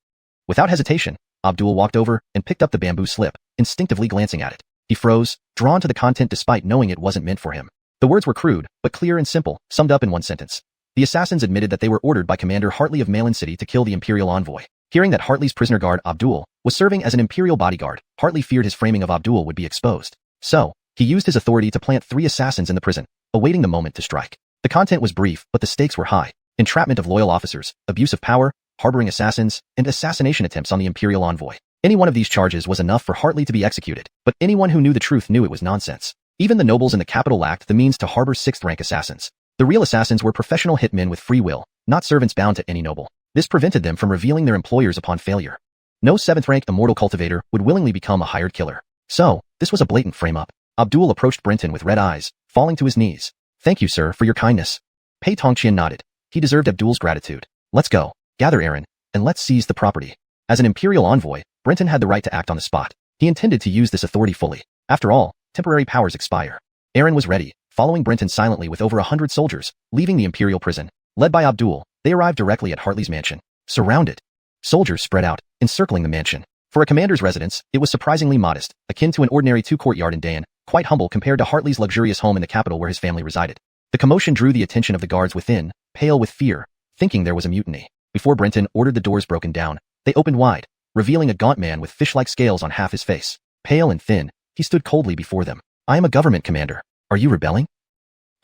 Without hesitation, Abdul walked over and picked up the bamboo slip, instinctively glancing at it. He froze, drawn to the content despite knowing it wasn't meant for him. The words were crude, but clear and simple, summed up in one sentence. The assassins admitted that they were ordered by Commander Hartley of Malevolent City to kill the Imperial envoy. Hearing that Hartley's prisoner guard, Abdul, was serving as an Imperial bodyguard, Hartley feared his framing of Abdul would be exposed. So, he used his authority to plant 3 assassins in the prison, awaiting the moment to strike. The content was brief, but the stakes were high. Entrapment of loyal officers, abuse of power, harboring assassins, and assassination attempts on the Imperial envoy. Any one of these charges was enough for Hartley to be executed, but anyone who knew the truth knew it was nonsense. Even the nobles in the capital lacked the means to harbor 6th-rank assassins. The real assassins were professional hitmen with free will, not servants bound to any noble. This prevented them from revealing their employers upon failure. No 7th-rank immortal cultivator would willingly become a hired killer. So, this was a blatant frame-up. Abdul approached Brenton with red eyes, falling to his knees. Thank you, sir, for your kindness. Pei Tongqian nodded. He deserved Abdul's gratitude. Let's go. Gather Aaron, and let's seize the property. As an Imperial envoy, Brenton had the right to act on the spot. He intended to use this authority fully. After all, temporary powers expire. Aaron was ready, following Brenton silently with over 100 soldiers, leaving the Imperial prison. Led by Abdul, they arrived directly at Hartley's mansion. Surrounded. Soldiers spread out, encircling the mansion. For a commander's residence, it was surprisingly modest, akin to an ordinary 2-courtyard in Dayan, quite humble compared to Hartley's luxurious home in the capital where his family resided. The commotion drew the attention of the guards within, pale with fear, thinking there was a mutiny. Before Brenton ordered the doors broken down, they opened wide, revealing a gaunt man with fish-like scales on half his face. Pale and thin, he stood coldly before them. I am a government commander. Are you rebelling?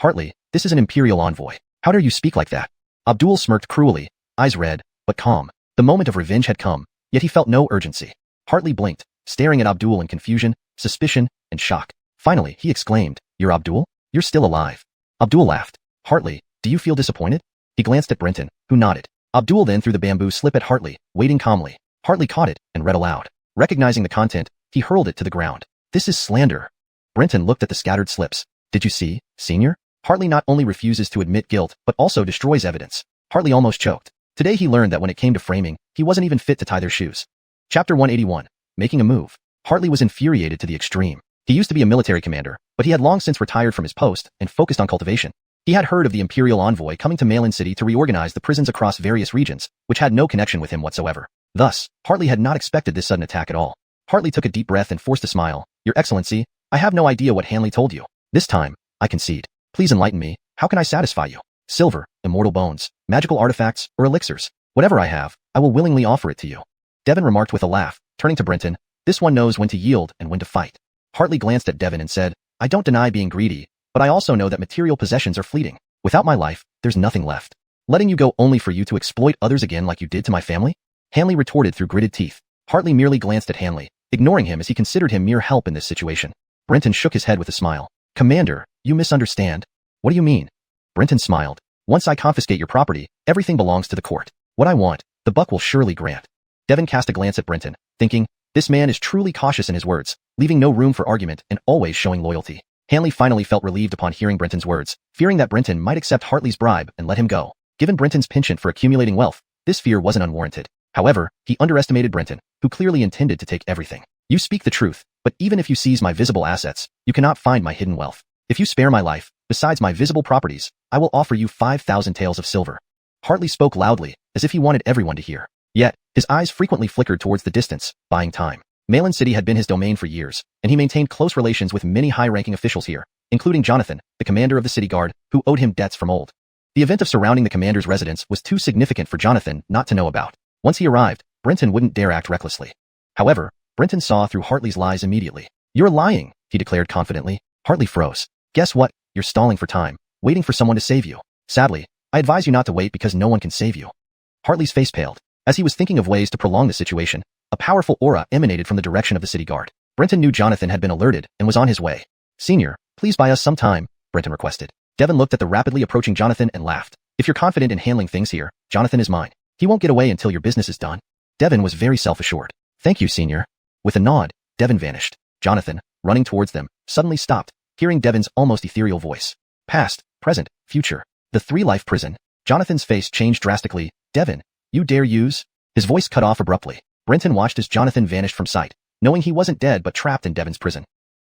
Hartley, this is an Imperial envoy. How dare you speak like that? Abdul smirked cruelly, eyes red, but calm. The moment of revenge had come, yet he felt no urgency. Hartley blinked, staring at Abdul in confusion, suspicion, and shock. Finally, he exclaimed, You're Abdul? You're still alive. Abdul laughed. Hartley, do you feel disappointed? He glanced at Brenton, who nodded. Abdul then threw the bamboo slip at Hartley, waiting calmly. Hartley caught it and read aloud. Recognizing the content, he hurled it to the ground. This is slander. Brenton looked at the scattered slips. Did you see, senior? Hartley not only refuses to admit guilt, but also destroys evidence. Hartley almost choked. Today he learned that when it came to framing, he wasn't even fit to tie their shoes. Chapter 181. Making a move. Hartley was infuriated to the extreme. He used to be a military commander, but he had long since retired from his post and focused on cultivation. He had heard of the Imperial envoy coming to Malevolent City to reorganize the prisons across various regions, which had no connection with him whatsoever. Thus, Hartley had not expected this sudden attack at all. Hartley took a deep breath and forced a smile. Your Excellency, I have no idea what Hanley told you. This time, I concede. Please enlighten me. How can I satisfy you? Silver, immortal bones, magical artifacts, or elixirs. Whatever I have, I will willingly offer it to you. Devon remarked with a laugh, turning to Brenton. This one knows when to yield and when to fight. Hartley glanced at Devon and said, I don't deny being greedy, but I also know that material possessions are fleeting. Without my life, there's nothing left. Letting you go only for you to exploit others again like you did to my family? Hanley retorted through gritted teeth. Hartley merely glanced at Hanley, ignoring him as he considered him mere help in this situation. Brenton shook his head with a smile. Commander, you misunderstand. What do you mean? Brenton smiled. Once I confiscate your property, everything belongs to the court. What I want, the buck will surely grant. Devon cast a glance at Brenton, thinking, this man is truly cautious in his words, leaving no room for argument and always showing loyalty. Hanley finally felt relieved upon hearing Brenton's words, fearing that Brenton might accept Hartley's bribe and let him go. Given Brenton's penchant for accumulating wealth, this fear wasn't unwarranted. However, he underestimated Brenton, who clearly intended to take everything. You speak the truth, but even if you seize my visible assets, you cannot find my hidden wealth. If you spare my life, besides my visible properties, I will offer you 5,000 taels of silver. Hartley spoke loudly, as if he wanted everyone to hear. Yet, his eyes frequently flickered towards the distance, buying time. Malevolent City had been his domain for years, and he maintained close relations with many high-ranking officials here, including Jonathan, the commander of the city guard, who owed him debts from old. The event of surrounding the commander's residence was too significant for Jonathan not to know about. Once he arrived, Brenton wouldn't dare act recklessly. However, Brenton saw through Hartley's lies immediately. You're lying, he declared confidently. Hartley froze. Guess what? You're stalling for time, waiting for someone to save you. Sadly, I advise you not to wait because no one can save you. Hartley's face paled. As he was thinking of ways to prolong the situation, a powerful aura emanated from the direction of the city guard. Brenton knew Jonathan had been alerted and was on his way. Senior, please buy us some time, Brenton requested. Devon looked at the rapidly approaching Jonathan and laughed. If you're confident in handling things here, Jonathan is mine. He won't get away until your business is done. Devon was very self-assured. Thank you, Senior. With a nod, Devon vanished. Jonathan, running towards them, suddenly stopped, hearing Devon's almost ethereal voice. Past, present, future. The three-life prison. Jonathan's face changed drastically. Devon, you dare use? His voice cut off abruptly. Brenton watched as Jonathan vanished from sight, knowing he wasn't dead but trapped in Devon's prison.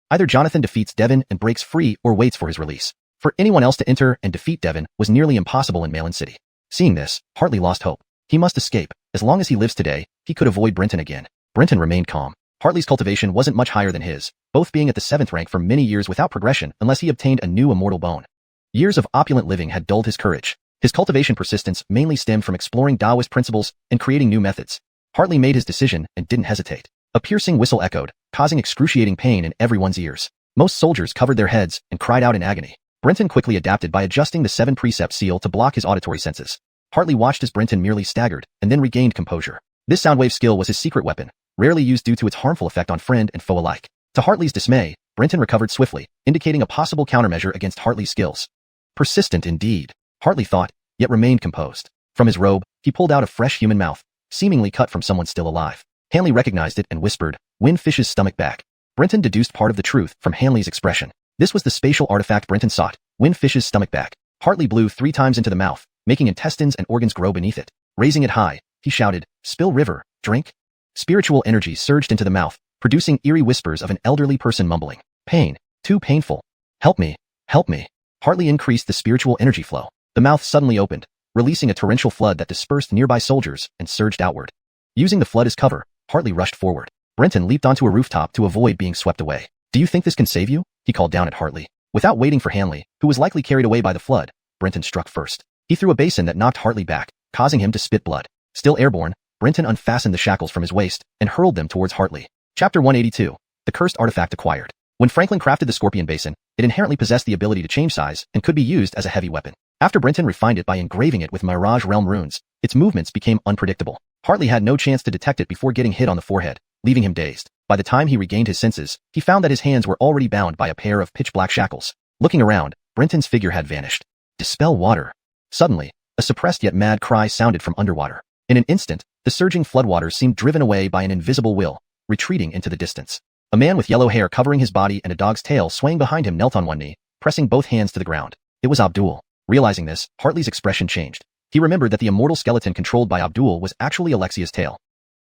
Either Jonathan defeats Devon and breaks free or waits for his release. For anyone else to enter and defeat Devon was nearly impossible in Malevolent City. Seeing this, Hartley lost hope. He must escape. As long as he lives today, he could avoid Brenton again. Brenton remained calm. Hartley's cultivation wasn't much higher than his, both being at the 7th rank for many years without progression unless he obtained a new immortal bone. Years of opulent living had dulled his courage. His cultivation persistence mainly stemmed from exploring Taoist principles and creating new methods. Hartley made his decision and didn't hesitate. A piercing whistle echoed, causing excruciating pain in everyone's ears. Most soldiers covered their heads and cried out in agony. Brenton quickly adapted by adjusting the 7 precept seal to block his auditory senses. Hartley watched as Brenton merely staggered and then regained composure. This soundwave skill was his secret weapon, rarely used due to its harmful effect on friend and foe alike. To Hartley's dismay, Brenton recovered swiftly, indicating a possible countermeasure against Hartley's skills. Persistent indeed, Hartley thought, yet remained composed. From his robe, he pulled out a fresh human mouth, seemingly cut from someone still alive. Hanley recognized it and whispered, Windfish's stomach back. Brenton deduced part of the truth from Hanley's expression. This was the spatial artifact Brenton sought, Windfish's stomach back. Hartley blew 3 times into the mouth, making intestines and organs grow beneath it. Raising it high, he shouted, Spill river, drink. Spiritual energy surged into the mouth, producing eerie whispers of an elderly person mumbling. Pain. Too painful. Help me. Help me. Hartley increased the spiritual energy flow. The mouth suddenly opened, releasing a torrential flood that dispersed nearby soldiers and surged outward. Using the flood as cover, Hartley rushed forward. Brenton leaped onto a rooftop to avoid being swept away. Do you think this can save you? He called down at Hartley. Without waiting for Hanley, who was likely carried away by the flood, Brenton struck first. He threw a basin that knocked Hartley back, causing him to spit blood. Still airborne, Brenton unfastened the shackles from his waist and hurled them towards Hartley. Chapter 182. The Cursed Artifact Acquired. When Franklin crafted the Scorpion Basin, it inherently possessed the ability to change size and could be used as a heavy weapon. After Brenton refined it by engraving it with Mirage Realm runes, its movements became unpredictable. Hartley had no chance to detect it before getting hit on the forehead, leaving him dazed. By the time he regained his senses, he found that his hands were already bound by a pair of pitch-black shackles. Looking around, Brenton's figure had vanished. Dispel water. Suddenly, a suppressed yet mad cry sounded from underwater. In an instant, the surging floodwaters seemed driven away by an invisible will, retreating into the distance. A man with yellow hair covering his body and a dog's tail swaying behind him knelt on one knee, pressing both hands to the ground. It was Abdul. Realizing this, Hartley's expression changed. He remembered that the immortal skeleton controlled by Abdul was actually Alexia's tail.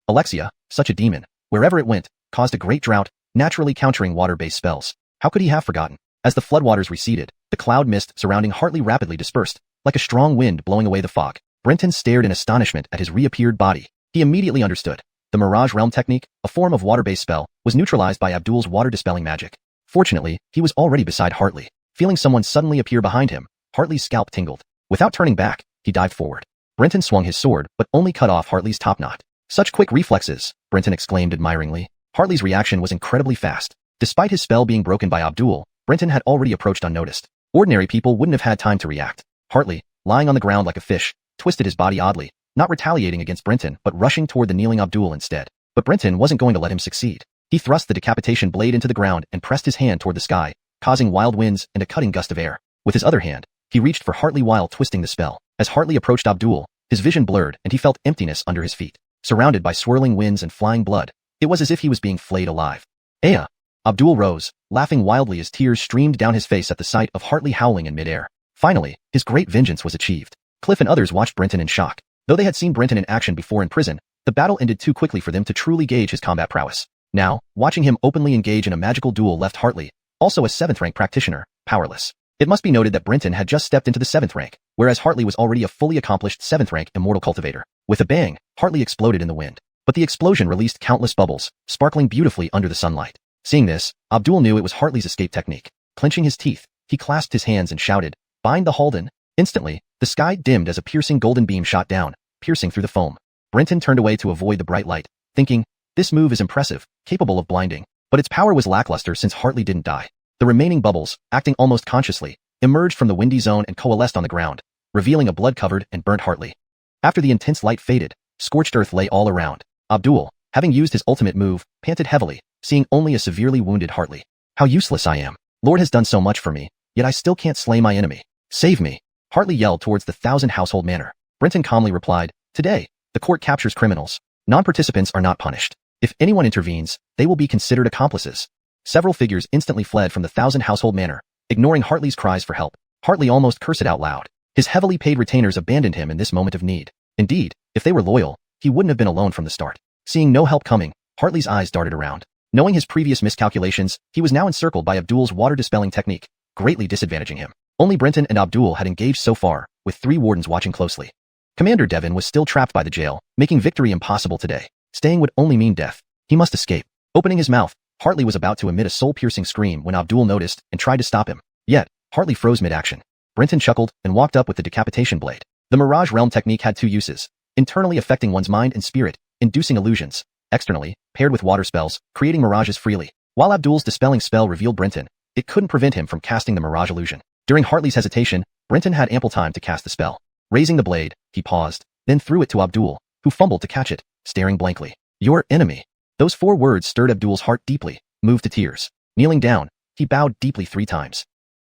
Alexia, such a demon, wherever it went, caused a great drought, naturally countering water-based spells. How could he have forgotten? As the floodwaters receded, the cloud mist surrounding Hartley rapidly dispersed, like a strong wind blowing away the fog. Brenton stared in astonishment at his reappeared body. He immediately understood. The Mirage Realm technique, a form of water-based spell, was neutralized by Abdul's water-dispelling magic. Fortunately, he was already beside Hartley. Feeling someone suddenly appear behind him, Hartley's scalp tingled. Without turning back, he dived forward. Brenton swung his sword, but only cut off Hartley's top knot. Such quick reflexes, Brenton exclaimed admiringly. Hartley's reaction was incredibly fast. Despite his spell being broken by Abdul, Brenton had already approached unnoticed. Ordinary people wouldn't have had time to react. Hartley, lying on the ground like a fish, twisted his body oddly, not retaliating against Brenton but rushing toward the kneeling Abdul instead. But Brenton wasn't going to let him succeed. He thrust the decapitation blade into the ground and pressed his hand toward the sky, causing wild winds and a cutting gust of air. With his other hand, he reached for Hartley while twisting the spell. As Hartley approached Abdul, his vision blurred and he felt emptiness under his feet. Surrounded by swirling winds and flying blood, it was as if he was being flayed alive. Aya! Abdul rose, laughing wildly as tears streamed down his face at the sight of Hartley howling in midair. Finally, his great vengeance was achieved. Cliff and others watched Brenton in shock. Though they had seen Brenton in action before in prison, the battle ended too quickly for them to truly gauge his combat prowess. Now, watching him openly engage in a magical duel left Hartley, also a 7th rank practitioner, powerless. It must be noted that Brenton had just stepped into the 7th rank, whereas Hartley was already a fully accomplished 7th rank immortal cultivator. With a bang, Hartley exploded in the wind. But the explosion released countless bubbles, sparkling beautifully under the sunlight. Seeing this, Abdul knew it was Hartley's escape technique. Clenching his teeth, he clasped his hands and shouted, "Bind the Halden!" Instantly, the sky dimmed as a piercing golden beam shot down, piercing through the foam. Brenton turned away to avoid the bright light, thinking, this move is impressive, capable of blinding. But its power was lackluster since Hartley didn't die. The remaining bubbles, acting almost consciously, emerged from the windy zone and coalesced on the ground, revealing a blood-covered and burnt Hartley. After the intense light faded, scorched earth lay all around. Abdul, having used his ultimate move, panted heavily, seeing only a severely wounded Hartley. How useless I am. Lord has done so much for me, yet I still can't slay my enemy. Save me. Hartley yelled towards the 1,000 household manor. Brenton calmly replied, today, the court captures criminals. Non-participants are not punished. If anyone intervenes, they will be considered accomplices. Several figures instantly fled from the 1,000 household manor, ignoring Hartley's cries for help. Hartley almost cursed out loud. His heavily paid retainers abandoned him in this moment of need. Indeed, if they were loyal, he wouldn't have been alone from the start. Seeing no help coming, Hartley's eyes darted around. Knowing his previous miscalculations, he was now encircled by Abdul's water-dispelling technique, greatly disadvantaging him. Only Brenton and Abdul had engaged so far, with 3 wardens watching closely. Commander Devon was still trapped by the jail, making victory impossible today. Staying would only mean death. He must escape. Opening his mouth, Hartley was about to emit a soul-piercing scream when Abdul noticed and tried to stop him. Yet, Hartley froze mid-action. Brenton chuckled and walked up with the decapitation blade. The Mirage Realm technique had 2 uses. Internally affecting one's mind and spirit, inducing illusions. Externally, paired with water spells, creating mirages freely. While Abdul's dispelling spell revealed Brenton, it couldn't prevent him from casting the mirage illusion. During Hartley's hesitation, Brenton had ample time to cast the spell. Raising the blade, he paused, then threw it to Abdul, who fumbled to catch it, staring blankly. Your enemy. Those 4 words stirred Abdul's heart deeply, moved to tears. Kneeling down, he bowed deeply 3 times.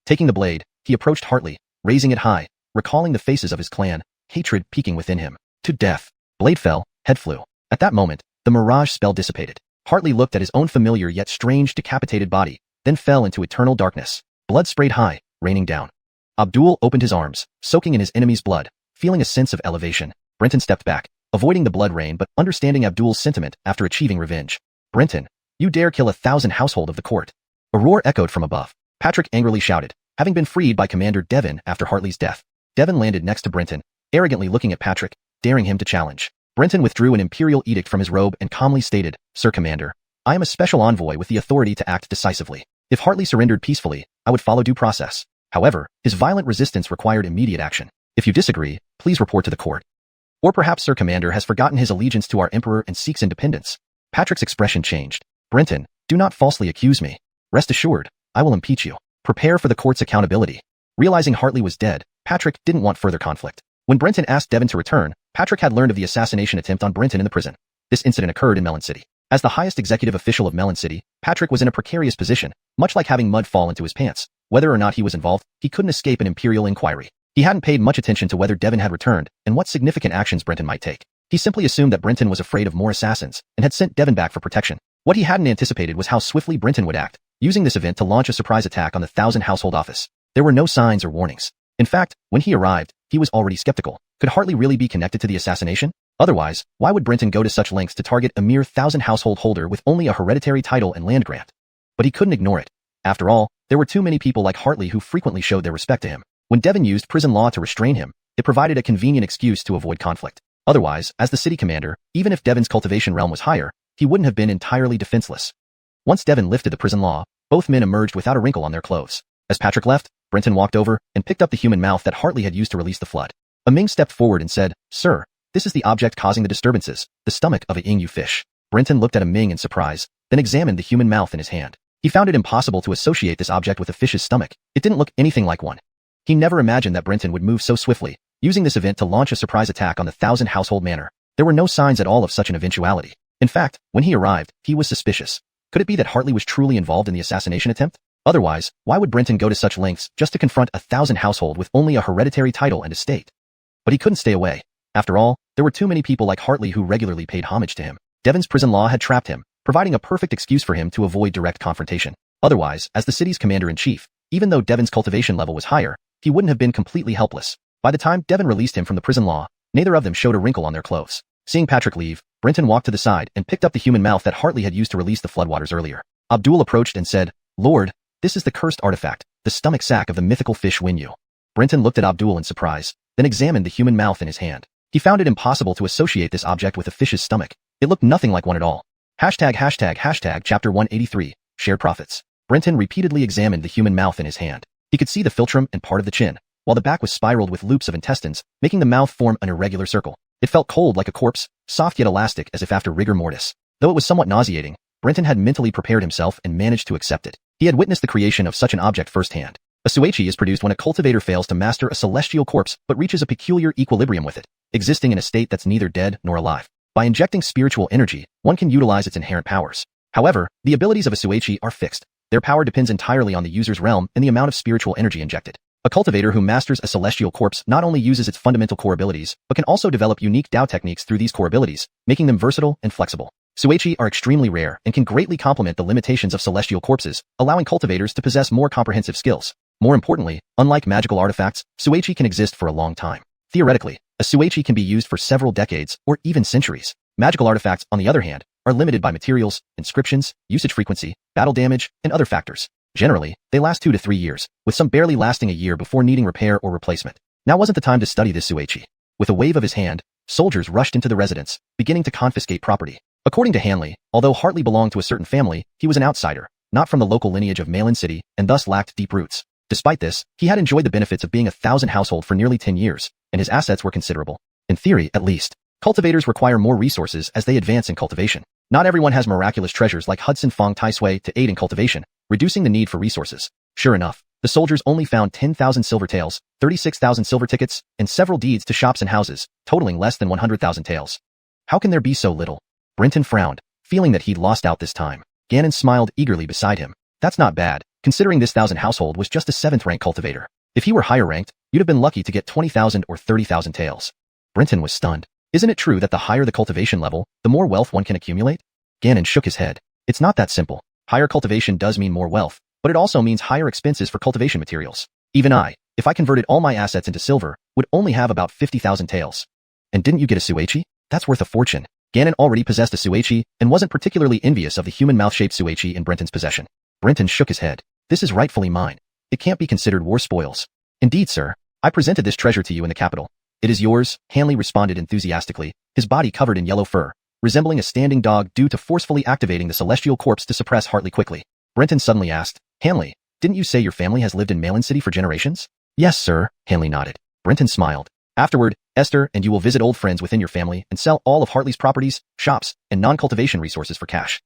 Taking the blade, he approached Hartley, raising it high, recalling the faces of his clan, hatred peaking within him. To death. Blade fell, head flew. At that moment, the mirage spell dissipated. Hartley looked at his own familiar yet strange decapitated body, then fell into eternal darkness. Blood sprayed high, raining down. Abdul opened his arms, soaking in his enemy's blood, feeling a sense of elevation. Brenton stepped back, avoiding the blood rain but understanding Abdul's sentiment after achieving revenge. Brenton, you dare kill 1,000 household of the court. A roar echoed from above. Patrick angrily shouted, having been freed by Commander Devon after Hartley's death. Devon landed next to Brenton, arrogantly looking at Patrick, daring him to challenge. Brenton withdrew an imperial edict from his robe and calmly stated, Sir Commander, I am a special envoy with the authority to act decisively. If Hartley surrendered peacefully, I would follow due process. However, his violent resistance required immediate action. If you disagree, please report to the court. Or perhaps Sir Commander has forgotten his allegiance to our emperor and seeks independence. Patrick's expression changed. Brenton, do not falsely accuse me. Rest assured, I will impeach you. Prepare for the court's accountability. Realizing Hartley was dead, Patrick didn't want further conflict. When Brenton asked Devon to return, Patrick had learned of the assassination attempt on Brenton in the prison. This incident occurred in Melon City. As the highest executive official of Melon City, Patrick was in a precarious position, much like having mud fall into his pants. Whether or not he was involved, he couldn't escape an imperial inquiry. He hadn't paid much attention to whether Devon had returned and what significant actions Brenton might take. He simply assumed that Brenton was afraid of more assassins and had sent Devon back for protection. What he hadn't anticipated was how swiftly Brenton would act, using this event to launch a surprise attack on the 1,000 household office. There were no signs or warnings. In fact, when he arrived, he was already skeptical. Could Hartley really be connected to the assassination? Otherwise, why would Brenton go to such lengths to target a mere 1,000 household holder with only a hereditary title and land grant? But he couldn't ignore it. After all, there were too many people like Hartley who frequently showed their respect to him. When Devon used prison law to restrain him, it provided a convenient excuse to avoid conflict. Otherwise, as the city commander, even if Devon's cultivation realm was higher, he wouldn't have been entirely defenseless. Once Devon lifted the prison law, both men emerged without a wrinkle on their clothes. As Patrick left, Brenton walked over and picked up the human mouth that Hartley had used to release the flood. Ming stepped forward and said, "Sir, this is the object causing the disturbances, the stomach of a yin-yu fish." Brenton looked at Ming in surprise, then examined the human mouth in his hand. He found it impossible to associate this object with a fish's stomach. It didn't look anything like one. He never imagined that Brenton would move so swiftly, using this event to launch a surprise attack on the 1,000 household manor. There were no signs at all of such an eventuality. In fact, when he arrived, he was suspicious. Could it be that Hartley was truly involved in the assassination attempt? Otherwise, why would Brenton go to such lengths just to confront a 1,000 household with only a hereditary title and estate? But he couldn't stay away. After all, there were too many people like Hartley who regularly paid homage to him. Devon's prison law had trapped him, providing a perfect excuse for him to avoid direct confrontation. Otherwise, as the city's commander-in-chief, even though Devon's cultivation level was higher, he wouldn't have been completely helpless. By the time Devon released him from the prison law, neither of them showed a wrinkle on their clothes. Seeing Patrick leave, Brenton walked to the side and picked up the human mouth that Hartley had used to release the floodwaters earlier. Abdul approached and said, "Lord, this is the cursed artifact, the stomach sac of the mythical fish Winyu." Brenton looked at Abdul in surprise, then examined the human mouth in his hand. He found it impossible to associate this object with a fish's stomach. It looked nothing like one at all. Chapter 183, Shared Profits. Brenton repeatedly examined the human mouth in his hand. He could see the philtrum and part of the chin, while the back was spiraled with loops of intestines, making the mouth form an irregular circle. It felt cold like a corpse, soft yet elastic as if after rigor mortis. Though it was somewhat nauseating, Brenton had mentally prepared himself and managed to accept it. He had witnessed the creation of such an object firsthand. A xueqi is produced when a cultivator fails to master a celestial corpse but reaches a peculiar equilibrium with it, existing in a state that's neither dead nor alive. By injecting spiritual energy, one can utilize its inherent powers. However, the abilities of a xueqi are fixed. Their power depends entirely on the user's realm and the amount of spiritual energy injected. A cultivator who masters a celestial corpse not only uses its fundamental core abilities, but can also develop unique Dao techniques through these core abilities, making them versatile and flexible. Xueqi are extremely rare and can greatly complement the limitations of celestial corpses, allowing cultivators to possess more comprehensive skills. More importantly, unlike magical artifacts, xueqi can exist for a long time. Theoretically, a xueqi can be used for several decades or even centuries. Magical artifacts, on the other hand, are limited by materials, inscriptions, usage frequency, battle damage, and other factors. Generally, they last 2 to 3 years, with some barely lasting a year before needing repair or replacement. Now wasn't the time to study this xueqi. With a wave of his hand, soldiers rushed into the residence, beginning to confiscate property. According to Hanley, although Hartley belonged to a certain family, he was an outsider, not from the local lineage of Malevolent City, and thus lacked deep roots. Despite this, he had enjoyed the benefits of being a 1,000 household for nearly 10 years, and his assets were considerable. In theory, at least. Cultivators require more resources as they advance in cultivation. Not everyone has miraculous treasures like Hudson Fong Tai Sui to aid in cultivation, reducing the need for resources. Sure enough, the soldiers only found 10,000 silver taels, 36,000 silver tickets, and several deeds to shops and houses, totaling less than 100,000 taels. How can there be so little? Brenton frowned, feeling that he'd lost out this time. Gannon smiled eagerly beside him. That's not bad, considering this 1,000 household was just a 7th-rank cultivator. If he were higher ranked, you'd have been lucky to get 20,000 or 30,000 taels. Brenton was stunned. Isn't it true that the higher the cultivation level, the more wealth one can accumulate? Gannon shook his head. It's not that simple. Higher cultivation does mean more wealth, but it also means higher expenses for cultivation materials. Even I, if I converted all my assets into silver, would only have about 50,000 taels. And didn't you get a xueqi? That's worth a fortune. Gannon already possessed a xueqi and wasn't particularly envious of the human mouth-shaped xueqi in Brenton's possession. Brenton shook his head. This is rightfully mine. It can't be considered war spoils. Indeed, sir. I presented this treasure to you in the capital. It is yours, Hanley responded enthusiastically, his body covered in yellow fur, resembling a standing dog due to forcefully activating the celestial corpse to suppress Hartley quickly. Brenton suddenly asked, Hanley, didn't you say your family has lived in Malevolent City for generations? Yes, sir, Hanley nodded. Brenton smiled. Afterward, Esther and you will visit old friends within your family and sell all of Hartley's properties, shops, and non-cultivation resources for cash.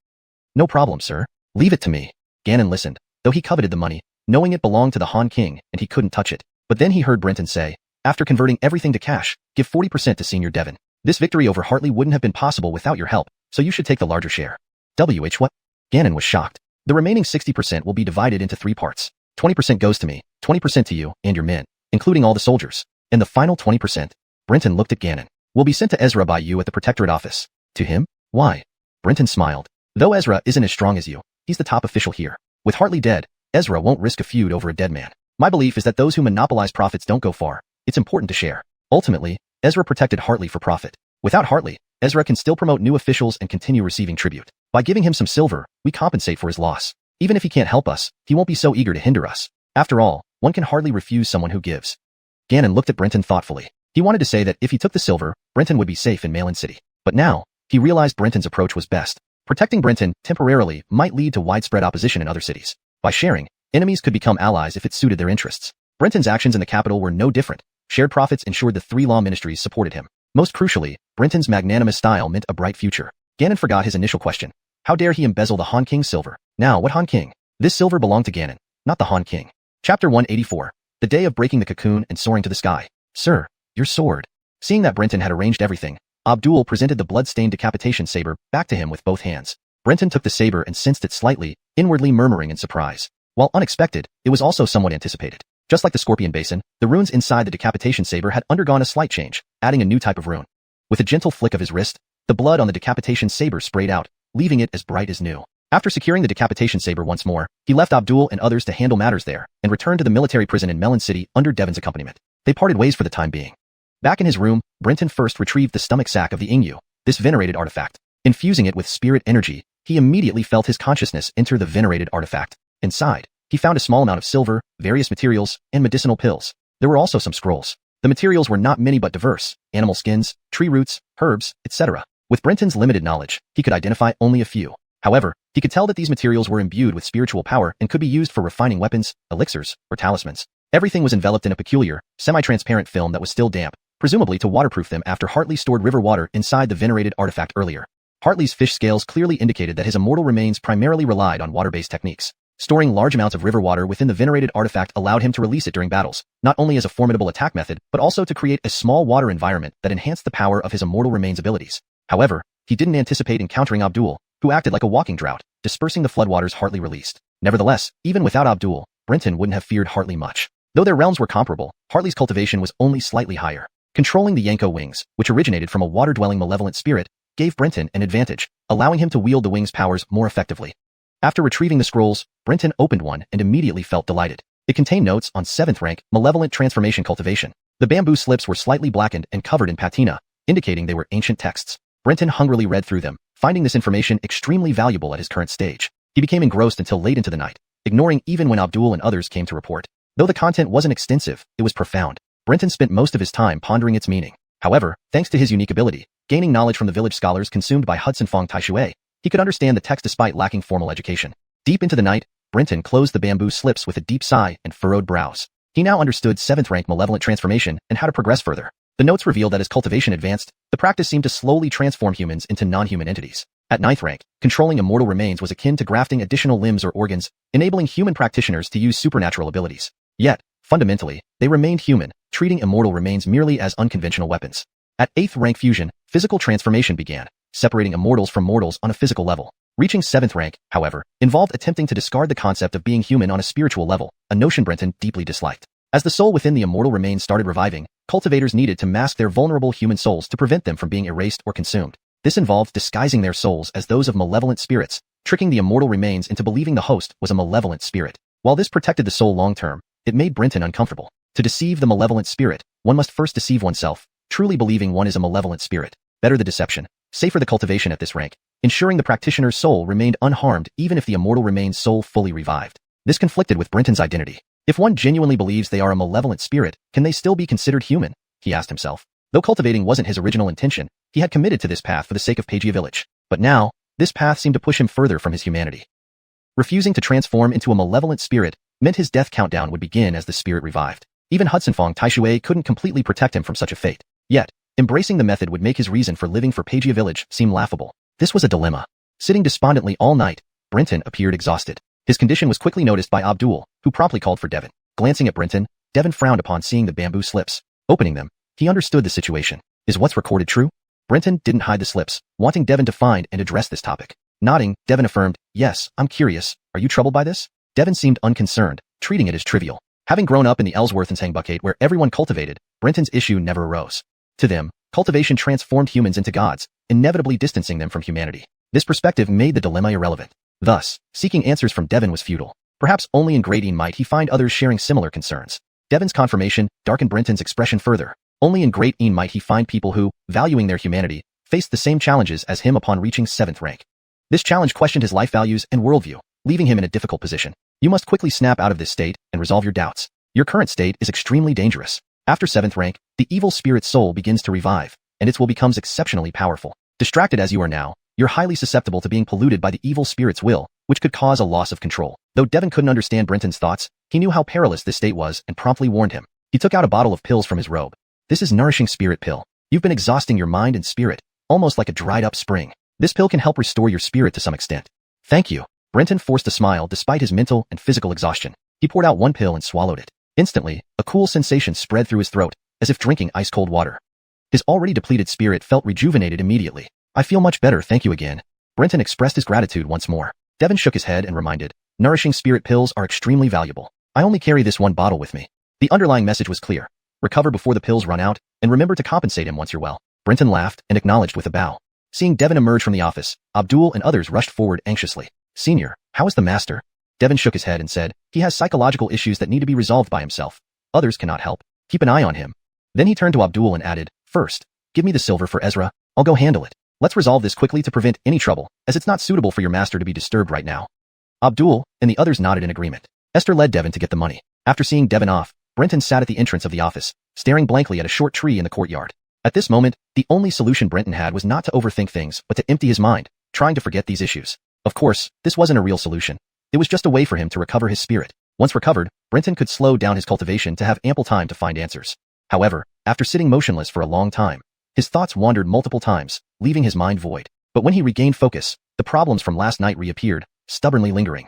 No problem, sir. Leave it to me. Gannon listened, though he coveted the money, knowing it belonged to the Han King and he couldn't touch it. But then he heard Brenton say, after converting everything to cash, give 40% to Senior Devon. This victory over Hartley wouldn't have been possible without your help, so you should take the larger share. What? Gannon was shocked. The remaining 60% will be divided into 3 parts. 20% goes to me, 20% to you and your men, including all the soldiers. And the final 20%. Brenton looked at Gannon. Will be sent to Ezra by you at the Protectorate office. To him? Why? Brenton smiled. Though Ezra isn't as strong as you, he's the top official here. With Hartley dead, Ezra won't risk a feud over a dead man. My belief is that those who monopolize profits don't go far. It's important to share. Ultimately, Ezra protected Hartley for profit. Without Hartley, Ezra can still promote new officials and continue receiving tribute. By giving him some silver, we compensate for his loss. Even if he can't help us, he won't be so eager to hinder us. After all, one can hardly refuse someone who gives. Ganon looked at Brenton thoughtfully. He wanted to say that if he took the silver, Brenton would be safe in Malevolent City. But now, he realized Brenton's approach was best. Protecting Brenton temporarily might lead to widespread opposition in other cities. By sharing, enemies could become allies if it suited their interests. Brenton's actions in the capital were no different. Shared profits ensured the three law ministries supported him. Most crucially, Brenton's magnanimous style meant a bright future. Ganon forgot his initial question. How dare he embezzle the Han King's silver? Now, what Han King? This silver belonged to Ganon, not the Han King. Chapter 184. The day of breaking the cocoon and soaring to the sky. Sir, your sword. Seeing that Brenton had arranged everything, Abdul presented the blood-stained decapitation saber back to him with both hands. Brenton took the saber and sensed it slightly, inwardly murmuring in surprise. While unexpected, it was also somewhat anticipated. Just like the Scorpion Basin, the runes inside the decapitation saber had undergone a slight change, adding a new type of rune. With a gentle flick of his wrist, the blood on the decapitation saber sprayed out, leaving it as bright as new. After securing the decapitation saber once more, he left Abdul and others to handle matters there, and returned to the military prison in Malevolent City under Devon's accompaniment. They parted ways for the time being. Back in his room, Brenton first retrieved the stomach sac of the Ingyu, this venerated artifact. Infusing it with spirit energy, he immediately felt his consciousness enter the venerated artifact. Inside, he found a small amount of silver, various materials, and medicinal pills. There were also some scrolls. The materials were not many but diverse: animal skins, tree roots, herbs, etc. With Brenton's limited knowledge, he could identify only a few. However, he could tell that these materials were imbued with spiritual power and could be used for refining weapons, elixirs, or talismans. Everything was enveloped in a peculiar, semi-transparent film that was still damp, presumably to waterproof them after Hartley stored river water inside the venerated artifact earlier. Hartley's fish scales clearly indicated that his immortal remains primarily relied on water-based techniques. Storing large amounts of river water within the venerated artifact allowed him to release it during battles, not only as a formidable attack method, but also to create a small water environment that enhanced the power of his immortal remains abilities. However, he didn't anticipate encountering Abdul, who acted like a walking drought, dispersing the floodwaters Hartley released. Nevertheless, even without Abdul, Brenton wouldn't have feared Hartley much. Though their realms were comparable, Hartley's cultivation was only slightly higher. Controlling the Yanko wings, which originated from a water-dwelling malevolent spirit, gave Brenton an advantage, allowing him to wield the wing's powers more effectively. After retrieving the scrolls, Brenton opened one and immediately felt delighted. It contained notes on 7th rank, Malevolent Transformation Cultivation. The bamboo slips were slightly blackened and covered in patina, indicating they were ancient texts. Brenton hungrily read through them, finding this information extremely valuable at his current stage. He became engrossed until late into the night, ignoring even when Abdul and others came to report. Though the content wasn't extensive, it was profound. Brenton spent most of his time pondering its meaning. However, thanks to his unique ability, gaining knowledge from the village scholars consumed by xuanhuan Tai Sui, he could understand the text despite lacking formal education. Deep into the night, Brenton closed the bamboo slips with a deep sigh and furrowed brows. He now understood 7th rank Malevolent Transformation and how to progress further. The notes revealed that as cultivation advanced, the practice seemed to slowly transform humans into non-human entities. At 9th rank, controlling immortal remains was akin to grafting additional limbs or organs, enabling human practitioners to use supernatural abilities. Yet, fundamentally, they remained human, treating immortal remains merely as unconventional weapons. At 8th rank fusion, physical transformation began, separating immortals from mortals on a physical level. Reaching 7th rank, however, involved attempting to discard the concept of being human on a spiritual level, a notion Brenton deeply disliked. As the soul within the immortal remains started reviving, cultivators needed to mask their vulnerable human souls to prevent them from being erased or consumed. This involved disguising their souls as those of malevolent spirits, tricking the immortal remains into believing the host was a malevolent spirit. While this protected the soul long-term, it made Brenton uncomfortable. To deceive the malevolent spirit, one must first deceive oneself, truly believing one is a malevolent spirit. Better the deception, safer the cultivation at this rank, ensuring the practitioner's soul remained unharmed even if the immortal remains soul fully revived. This conflicted with Brenton's identity. If one genuinely believes they are a malevolent spirit, can they still be considered human? He asked himself. Though cultivating wasn't his original intention, he had committed to this path for the sake of Pei Village. But now, this path seemed to push him further from his humanity. Refusing to transform into a malevolent spirit meant his death countdown would begin as the spirit revived. Even xuanhuan Tai Sui couldn't completely protect him from such a fate. Yet, embracing the method would make his reason for living for Pei Village seem laughable. This was a dilemma. Sitting despondently all night, Brenton appeared exhausted. His condition was quickly noticed by Abdul, who promptly called for Devon. Glancing at Brenton, Devon frowned upon seeing the bamboo slips. Opening them, he understood the situation. Is what's recorded true? Brenton didn't hide the slips, wanting Devon to find and address this topic. Nodding, Devon affirmed, yes, I'm curious. Are you troubled by this? Devon seemed unconcerned, treating it as trivial. Having grown up in the Ellsworth and Sangbuckate where everyone cultivated, Brenton's issue never arose. To them, cultivation transformed humans into gods, inevitably distancing them from humanity. This perspective made the dilemma irrelevant. Thus, seeking answers from Devon was futile. Perhaps only in Gradine might he find others sharing similar concerns. Devon's confirmation darkened Brenton's expression further. Only in Great Een might he find people who, valuing their humanity, faced the same challenges as him upon reaching 7th rank. This challenge questioned his life values and worldview, leaving him in a difficult position. You must quickly snap out of this state and resolve your doubts. Your current state is extremely dangerous. After 7th rank, the evil spirit soul begins to revive, and its will becomes exceptionally powerful. Distracted as you are now, you're highly susceptible to being polluted by the evil spirit's will, which could cause a loss of control. Though Devon couldn't understand Brenton's thoughts, he knew how perilous this state was and promptly warned him. He took out a bottle of pills from his robe. This is nourishing spirit pill. You've been exhausting your mind and spirit, almost like a dried-up spring. This pill can help restore your spirit to some extent. Thank you. Brenton forced a smile despite his mental and physical exhaustion. He poured out one pill and swallowed it. Instantly, a cool sensation spread through his throat, as if drinking ice-cold water. His already depleted spirit felt rejuvenated immediately. I feel much better, thank you again. Brenton expressed his gratitude once more. Devon shook his head and reminded, nourishing spirit pills are extremely valuable. I only carry this one bottle with me. The underlying message was clear. Recover before the pills run out, and remember to compensate him once you're well. Brenton laughed and acknowledged with a bow. Seeing Devon emerge from the office, Abdul and others rushed forward anxiously. Senior, how is the master? Devon shook his head and said, he has psychological issues that need to be resolved by himself. Others cannot help. Keep an eye on him. Then he turned to Abdul and added, first, give me the silver for Ezra. I'll go handle it. Let's resolve this quickly to prevent any trouble, as it's not suitable for your master to be disturbed right now. Abdul and the others nodded in agreement. Esther led Devon to get the money. After seeing Devon off, Brenton sat at the entrance of the office, staring blankly at a short tree in the courtyard. At this moment, the only solution Brenton had was not to overthink things, but to empty his mind, trying to forget these issues. Of course, this wasn't a real solution. It was just a way for him to recover his spirit. Once recovered, Brenton could slow down his cultivation to have ample time to find answers. However, after sitting motionless for a long time, his thoughts wandered multiple times, leaving his mind void. But when he regained focus, the problems from last night reappeared, stubbornly lingering.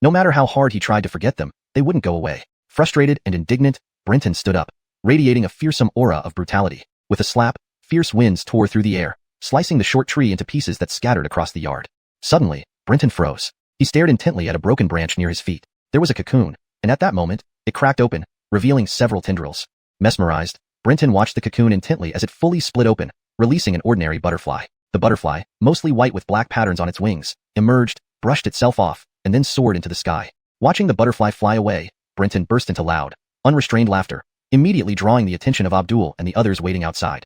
No matter how hard he tried to forget them, they wouldn't go away. Frustrated and indignant, Brenton stood up, radiating a fearsome aura of brutality. With a slap, fierce winds tore through the air, slicing the short tree into pieces that scattered across the yard. Suddenly, Brenton froze. He stared intently at a broken branch near his feet. There was a cocoon, and at that moment, it cracked open, revealing several tendrils. Mesmerized, Brenton watched the cocoon intently as it fully split open, releasing an ordinary butterfly. The butterfly, mostly white with black patterns on its wings, emerged, brushed itself off, and then soared into the sky. Watching the butterfly fly away, Brenton burst into loud, unrestrained laughter, immediately drawing the attention of Abdul and the others waiting outside.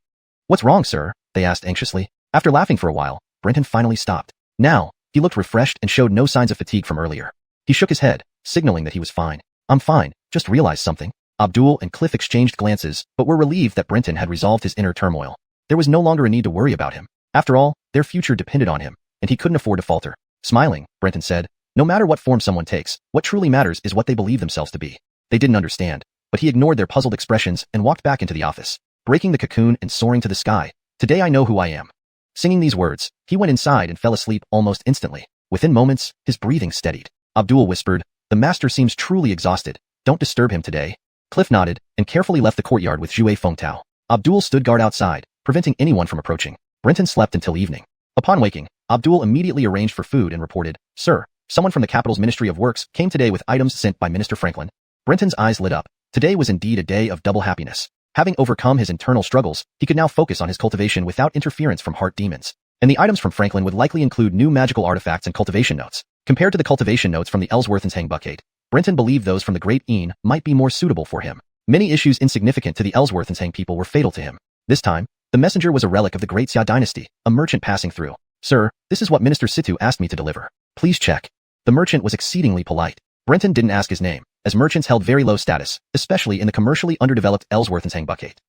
What's wrong, sir? They asked anxiously. After laughing for a while, Brenton finally stopped. Now, he looked refreshed and showed no signs of fatigue from earlier. He shook his head, signaling that he was fine. I'm fine, just realized something. Abdul and Cliff exchanged glances, but were relieved that Brenton had resolved his inner turmoil. There was no longer a need to worry about him. After all, their future depended on him, and he couldn't afford to falter. Smiling, Brenton said, no matter what form someone takes, what truly matters is what they believe themselves to be. They didn't understand, but he ignored their puzzled expressions and walked back into the office, breaking the cocoon and soaring to the sky. Today I know who I am. Singing these words, he went inside and fell asleep almost instantly. Within moments, his breathing steadied. Abdul whispered, the master seems truly exhausted. Don't disturb him today. Cliff nodded and carefully left the courtyard with Zhue Fengtao. Abdul stood guard outside, preventing anyone from approaching. Brenton slept until evening. Upon waking, Abdul immediately arranged for food and reported, Sir, someone from the capital's Ministry of Works came today with items sent by Minister Franklin. Brenton's eyes lit up. Today was indeed a day of double happiness. Having overcome his internal struggles, he could now focus on his cultivation without interference from heart demons. And the items from Franklin would likely include new magical artifacts and cultivation notes. Compared to the cultivation notes from the Ellsworthensang bucket, Brenton believed those from the Great Een might be more suitable for him. Many issues insignificant to the Ellsworthensang people were fatal to him. This time, the messenger was a relic of the Great Xia dynasty, a merchant passing through. Sir, this is what Minister Situ asked me to deliver. Please check. The merchant was exceedingly polite. Brenton didn't ask his name, as merchants held very low status, especially in the commercially underdeveloped Ellsworthensang bucket.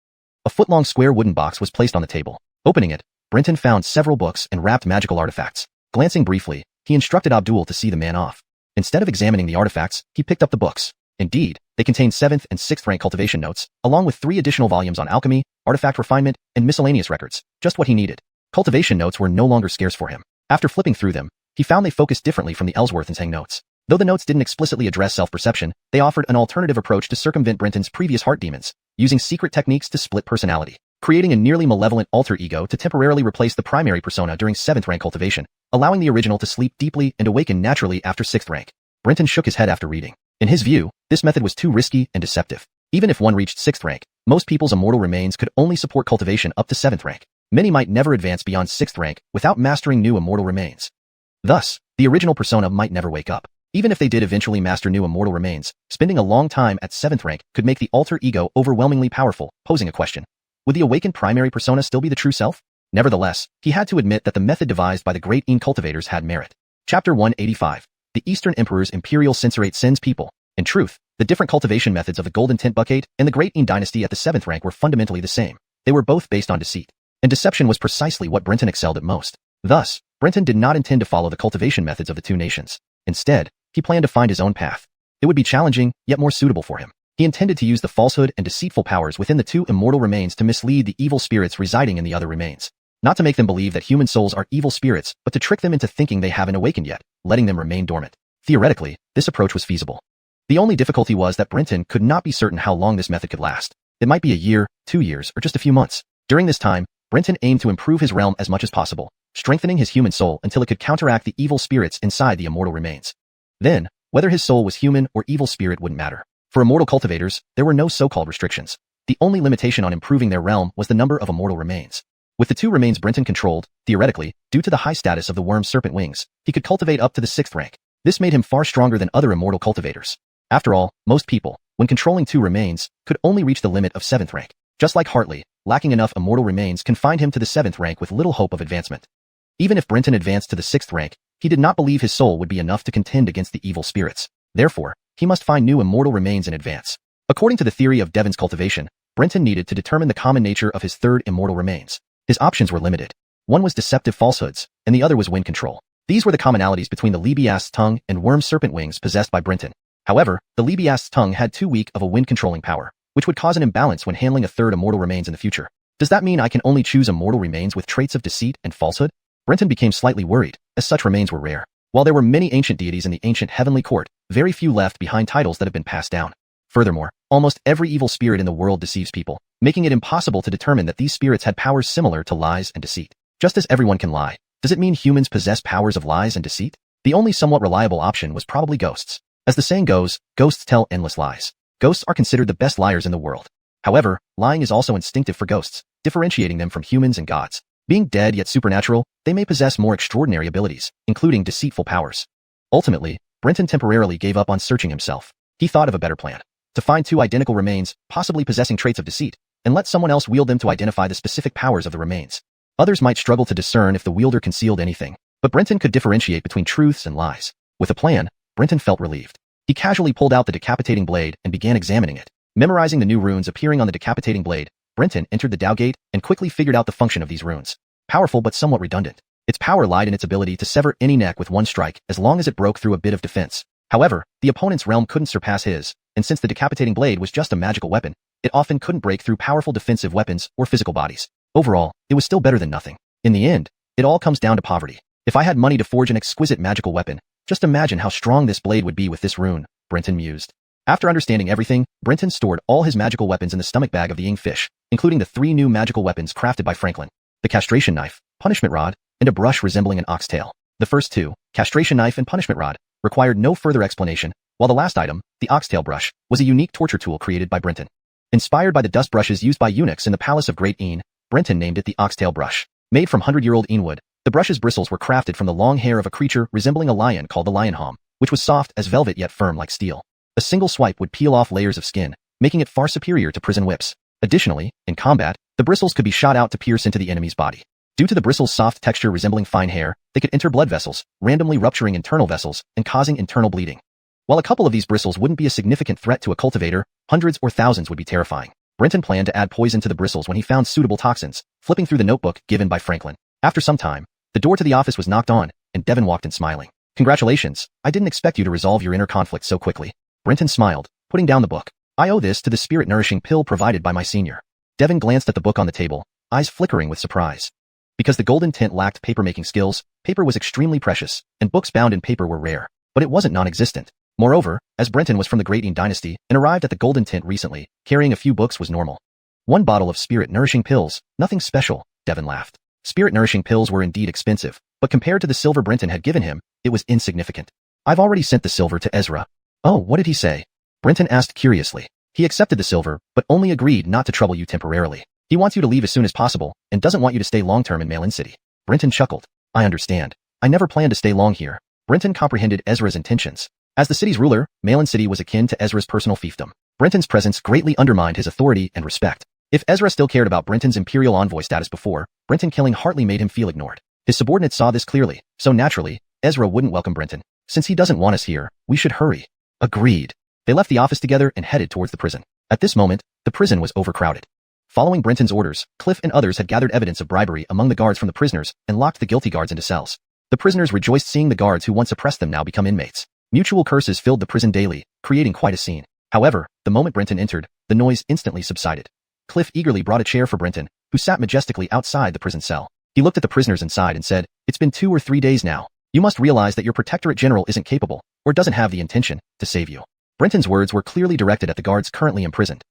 A foot-long square wooden box was placed on the table. Opening it, Brenton found several books and wrapped magical artifacts. Glancing briefly, he instructed Abdul to see the man off. Instead of examining the artifacts, he picked up the books. Indeed, they contained 7th and 6th rank cultivation notes, along with 3 additional volumes on alchemy, artifact refinement, and miscellaneous records, just what he needed. Cultivation notes were no longer scarce for him. After flipping through them, he found they focused differently from the Ellsworthensang notes. Though the notes didn't explicitly address self-perception, they offered an alternative approach to circumvent Brenton's previous heart demons, using secret techniques to split personality, creating a nearly malevolent alter ego to temporarily replace the primary persona during 7th rank cultivation, allowing the original to sleep deeply and awaken naturally after 6th rank. Brenton shook his head after reading. In his view, this method was too risky and deceptive. Even if one reached 6th rank, most people's immortal remains could only support cultivation up to 7th rank. Many might never advance beyond 6th rank without mastering new immortal remains. Thus, the original persona might never wake up. Even if they did eventually master new immortal remains, spending a long time at 7th rank could make the alter ego overwhelmingly powerful, posing a question. Would the awakened primary persona still be the true self? Nevertheless, he had to admit that the method devised by the great Yin cultivators had merit. Chapter 185. The Eastern Emperor's Imperial Censorate sends people. In truth, the different cultivation methods of the Golden Tint Buckade and the Great Yin dynasty at the 7th rank were fundamentally the same. They were both based on deceit. And deception was precisely what Brenton excelled at most. Thus, Brenton did not intend to follow the cultivation methods of the two nations. Instead, he planned to find his own path. It would be challenging, yet more suitable for him. He intended to use the falsehood and deceitful powers within the two immortal remains to mislead the evil spirits residing in the other remains. Not to make them believe that human souls are evil spirits, but to trick them into thinking they haven't awakened yet, letting them remain dormant. Theoretically, this approach was feasible. The only difficulty was that Brenton could not be certain how long this method could last. It might be a year, 2 years, or just a few months. During this time, Brenton aimed to improve his realm as much as possible, strengthening his human soul until it could counteract the evil spirits inside the immortal remains. Then, whether his soul was human or evil spirit wouldn't matter. For immortal cultivators, there were no so-called restrictions. The only limitation on improving their realm was the number of immortal remains. With the two remains Brenton controlled, theoretically, due to the high status of the worm's serpent wings, he could cultivate up to the 6th rank. This made him far stronger than other immortal cultivators. After all, most people, when controlling two remains, could only reach the limit of 7th rank. Just like Hartley, lacking enough immortal remains confined him to the 7th rank with little hope of advancement. Even if Brenton advanced to the 6th rank, he did not believe his soul would be enough to contend against the evil spirits. Therefore, he must find new immortal remains in advance. According to the theory of Devon's cultivation, Brenton needed to determine the common nature of his third immortal remains. His options were limited. One was deceptive falsehoods, and the other was wind control. These were the commonalities between the Libyast's tongue and worm serpent wings possessed by Brenton. However, the Libyast's tongue had too weak of a wind-controlling power, which would cause an imbalance when handling a third immortal remains in the future. Does that mean I can only choose immortal remains with traits of deceit and falsehood? Brenton became slightly worried, as such remains were rare. While there were many ancient deities in the ancient heavenly court, very few left behind titles that have been passed down. Furthermore, almost every evil spirit in the world deceives people, making it impossible to determine that these spirits had powers similar to lies and deceit. Just as everyone can lie, does it mean humans possess powers of lies and deceit? The only somewhat reliable option was probably ghosts. As the saying goes, ghosts tell endless lies. Ghosts are considered the best liars in the world. However, lying is also instinctive for ghosts, differentiating them from humans and gods. Being dead yet supernatural, they may possess more extraordinary abilities, including deceitful powers. Ultimately, Brenton temporarily gave up on searching himself. He thought of a better plan. To find two identical remains, possibly possessing traits of deceit, and let someone else wield them to identify the specific powers of the remains. Others might struggle to discern if the wielder concealed anything, but Brenton could differentiate between truths and lies. With a plan, Brenton felt relieved. He casually pulled out the decapitating blade and began examining it. Memorizing the new runes appearing on the decapitating blade, Brenton entered the Tao Gate and quickly figured out the function of these runes. Powerful but somewhat redundant. Its power lied in its ability to sever any neck with one strike as long as it broke through a bit of defense. However, the opponent's realm couldn't surpass his, and since the decapitating blade was just a magical weapon, it often couldn't break through powerful defensive weapons or physical bodies. Overall, it was still better than nothing. In the end, it all comes down to poverty. If I had money to forge an exquisite magical weapon, just imagine how strong this blade would be with this rune, Brenton mused. After understanding everything, Brenton stored all his magical weapons in the stomach bag of the Ying fish, including the 3 new magical weapons crafted by Franklin. The castration knife, punishment rod, and a brush resembling an oxtail. The first two, castration knife and punishment rod, required no further explanation, while the last item, the oxtail brush, was a unique torture tool created by Brenton. Inspired by the dust brushes used by eunuchs in the palace of Great Yin, Brenton named it the oxtail brush. Made from 100-year-old Yin wood, the brush's bristles were crafted from the long hair of a creature resembling a lion called the lion hom, which was soft as velvet yet firm like steel. A single swipe would peel off layers of skin, making it far superior to prison whips. Additionally, in combat, the bristles could be shot out to pierce into the enemy's body. Due to the bristles' soft texture resembling fine hair, they could enter blood vessels, randomly rupturing internal vessels and causing internal bleeding. While a couple of these bristles wouldn't be a significant threat to a cultivator, hundreds or thousands would be terrifying. Brenton planned to add poison to the bristles when he found suitable toxins, flipping through the notebook given by Franklin. After some time, the door to the office was knocked on, and Devon walked in smiling. Congratulations, I didn't expect you to resolve your inner conflict so quickly. Brenton smiled, putting down the book. I owe this to the spirit-nourishing pill provided by my senior. Devon glanced at the book on the table, eyes flickering with surprise. Because the golden tint lacked paper-making skills, paper was extremely precious, and books bound in paper were rare. But it wasn't non-existent. Moreover, as Brenton was from the Great Yin dynasty and arrived at the golden tint recently, carrying a few books was normal. 1 bottle of spirit-nourishing pills, nothing special, Devon laughed. Spirit-nourishing pills were indeed expensive, but compared to the silver Brenton had given him, it was insignificant. I've already sent the silver to Ezra. Oh, what did he say? Brenton asked curiously. He accepted the silver, but only agreed not to trouble you temporarily. He wants you to leave as soon as possible, and doesn't want you to stay long-term in Malevolent City. Brenton chuckled. I understand. I never planned to stay long here. Brenton comprehended Ezra's intentions. As the city's ruler, Malin City was akin to Ezra's personal fiefdom. Brenton's presence greatly undermined his authority and respect. If Ezra still cared about Brenton's imperial envoy status before, Brenton killing Hartley made him feel ignored. His subordinates saw this clearly, so naturally, Ezra wouldn't welcome Brenton. Since he doesn't want us here, we should hurry. Agreed. They left the office together and headed towards the prison. At this moment, the prison was overcrowded. Following Brenton's orders, Cliff and others had gathered evidence of bribery among the guards from the prisoners and locked the guilty guards into cells. The prisoners rejoiced seeing the guards who once oppressed them now become inmates. Mutual curses filled the prison daily, creating quite a scene. However, the moment Brenton entered, the noise instantly subsided. Cliff eagerly brought a chair for Brenton, who sat majestically outside the prison cell. He looked at the prisoners inside and said, "It's been 2 or 3 days now. You must realize that your Protectorate General isn't capable, or doesn't have the intention, to save you." Brenton's words were clearly directed at the guards currently imprisoned.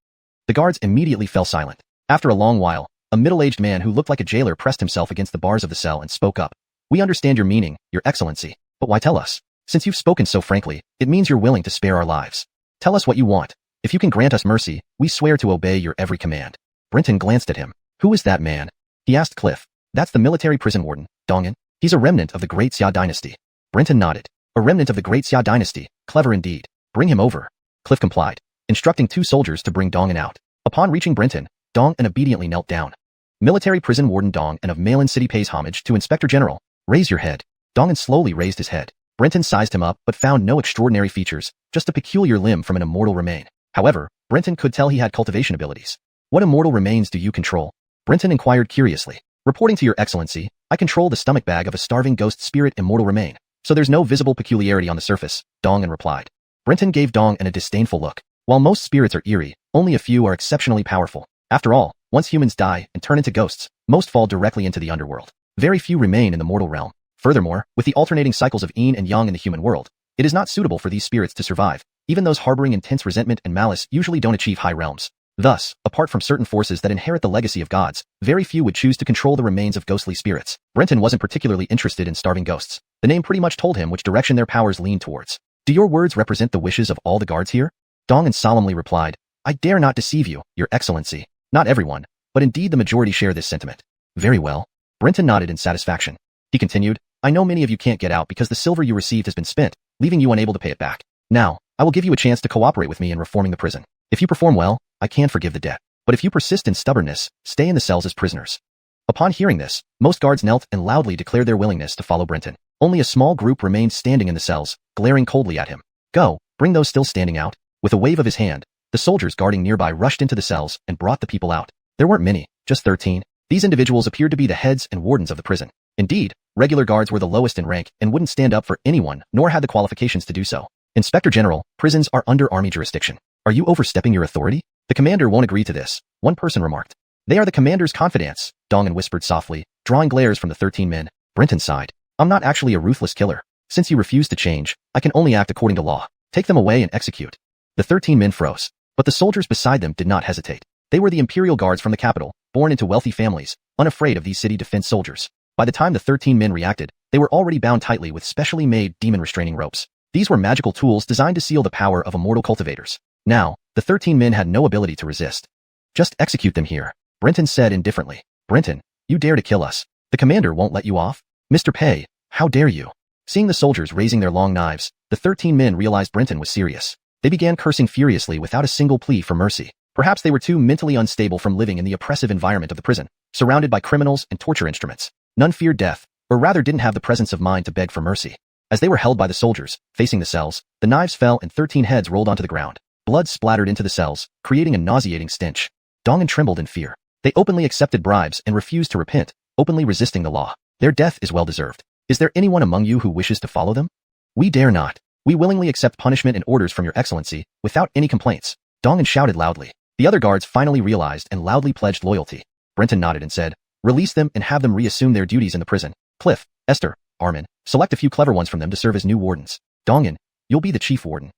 The guards immediately fell silent. After a long while, a middle-aged man who looked like a jailer pressed himself against the bars of the cell and spoke up. "We understand your meaning, Your Excellency, but why tell us? Since you've spoken so frankly, it means you're willing to spare our lives. Tell us what you want. If you can grant us mercy, we swear to obey your every command." Brenton glanced at him. "Who is that man?" he asked Cliff. "That's the military prison warden, Dongan. He's a remnant of the Great Xia dynasty." Brenton nodded. "A remnant of the Great Xia dynasty, clever indeed. Bring him over." Cliff complied, instructing 2 soldiers to bring Dongan out. Upon reaching Brenton, Dongan obediently knelt down. Military prison warden Dongan of Malin City pays homage to Inspector General. "Raise your head." Dongan slowly raised his head. Brenton sized him up but found no extraordinary features, just a peculiar limb from an immortal remain. However, Brenton could tell he had cultivation abilities. "What immortal remains do you control?" Brenton inquired curiously. "Reporting to Your Excellency, I control the stomach bag of a starving ghost spirit immortal remain, so there's no visible peculiarity on the surface," Dongan replied. Brenton gave Dongan a disdainful look. While most spirits are eerie, only a few are exceptionally powerful. After all, once humans die and turn into ghosts, most fall directly into the underworld. Very few remain in the mortal realm. Furthermore, with the alternating cycles of yin and yang in the human world, it is not suitable for these spirits to survive. Even those harboring intense resentment and malice usually don't achieve high realms. Thus, apart from certain forces that inherit the legacy of gods, very few would choose to control the remains of ghostly spirits. Brenton wasn't particularly interested in starving ghosts. The name pretty much told him which direction their powers leaned towards. "Do your words represent the wishes of all the guards here?" Dongan solemnly replied, "I dare not deceive you, Your Excellency. Not everyone, but indeed the majority share this sentiment." "Very well." Brenton nodded in satisfaction. He continued, "I know many of you can't get out because the silver you received has been spent, leaving you unable to pay it back. Now, I will give you a chance to cooperate with me in reforming the prison. If you perform well, I can forgive the debt. But if you persist in stubbornness, stay in the cells as prisoners." Upon hearing this, most guards knelt and loudly declared their willingness to follow Brenton. Only a small group remained standing in the cells, glaring coldly at him. "Go, bring those still standing out." With a wave of his hand, the soldiers guarding nearby rushed into the cells and brought the people out. There weren't many, just 13. These individuals appeared to be the heads and wardens of the prison. Indeed, regular guards were the lowest in rank and wouldn't stand up for anyone, nor had the qualifications to do so. "Inspector General, prisons are under army jurisdiction. Are you overstepping your authority?" "The commander won't agree to this," one person remarked. "They are the commander's confidants," Dongan whispered softly, drawing glares from the 13 men. Brenton sighed. "I'm not actually a ruthless killer. Since you refuse to change, I can only act according to law. Take them away and execute." The 13 men froze, but the soldiers beside them did not hesitate. They were the imperial guards from the capital, born into wealthy families, unafraid of these city defense soldiers. By the time the 13 men reacted, they were already bound tightly with specially made demon restraining ropes. These were magical tools designed to seal the power of immortal cultivators. Now, the 13 men had no ability to resist. "Just execute them here," Brenton said indifferently. "Brenton, you dare to kill us. The commander won't let you off? Mr. Pei, how dare you?" Seeing the soldiers raising their long knives, the 13 men realized Brenton was serious. They began cursing furiously without a single plea for mercy. Perhaps they were too mentally unstable from living in the oppressive environment of the prison, surrounded by criminals and torture instruments. None feared death, or rather didn't have the presence of mind to beg for mercy. As they were held by the soldiers, facing the cells, the knives fell and 13 heads rolled onto the ground. Blood splattered into the cells, creating a nauseating stench. Dongan trembled in fear. They openly accepted bribes and refused to repent, openly resisting the law. Their death is well deserved. Is there anyone among you who wishes to follow them? "We dare not. We willingly accept punishment and orders from Your Excellency, without any complaints," Dongan shouted loudly. The other guards finally realized and loudly pledged loyalty. Brenton nodded and said, "Release them and have them reassume their duties in the prison. Cliff, Esther, Armin, select a few clever ones from them to serve as new wardens. Dongan, you'll be the chief warden."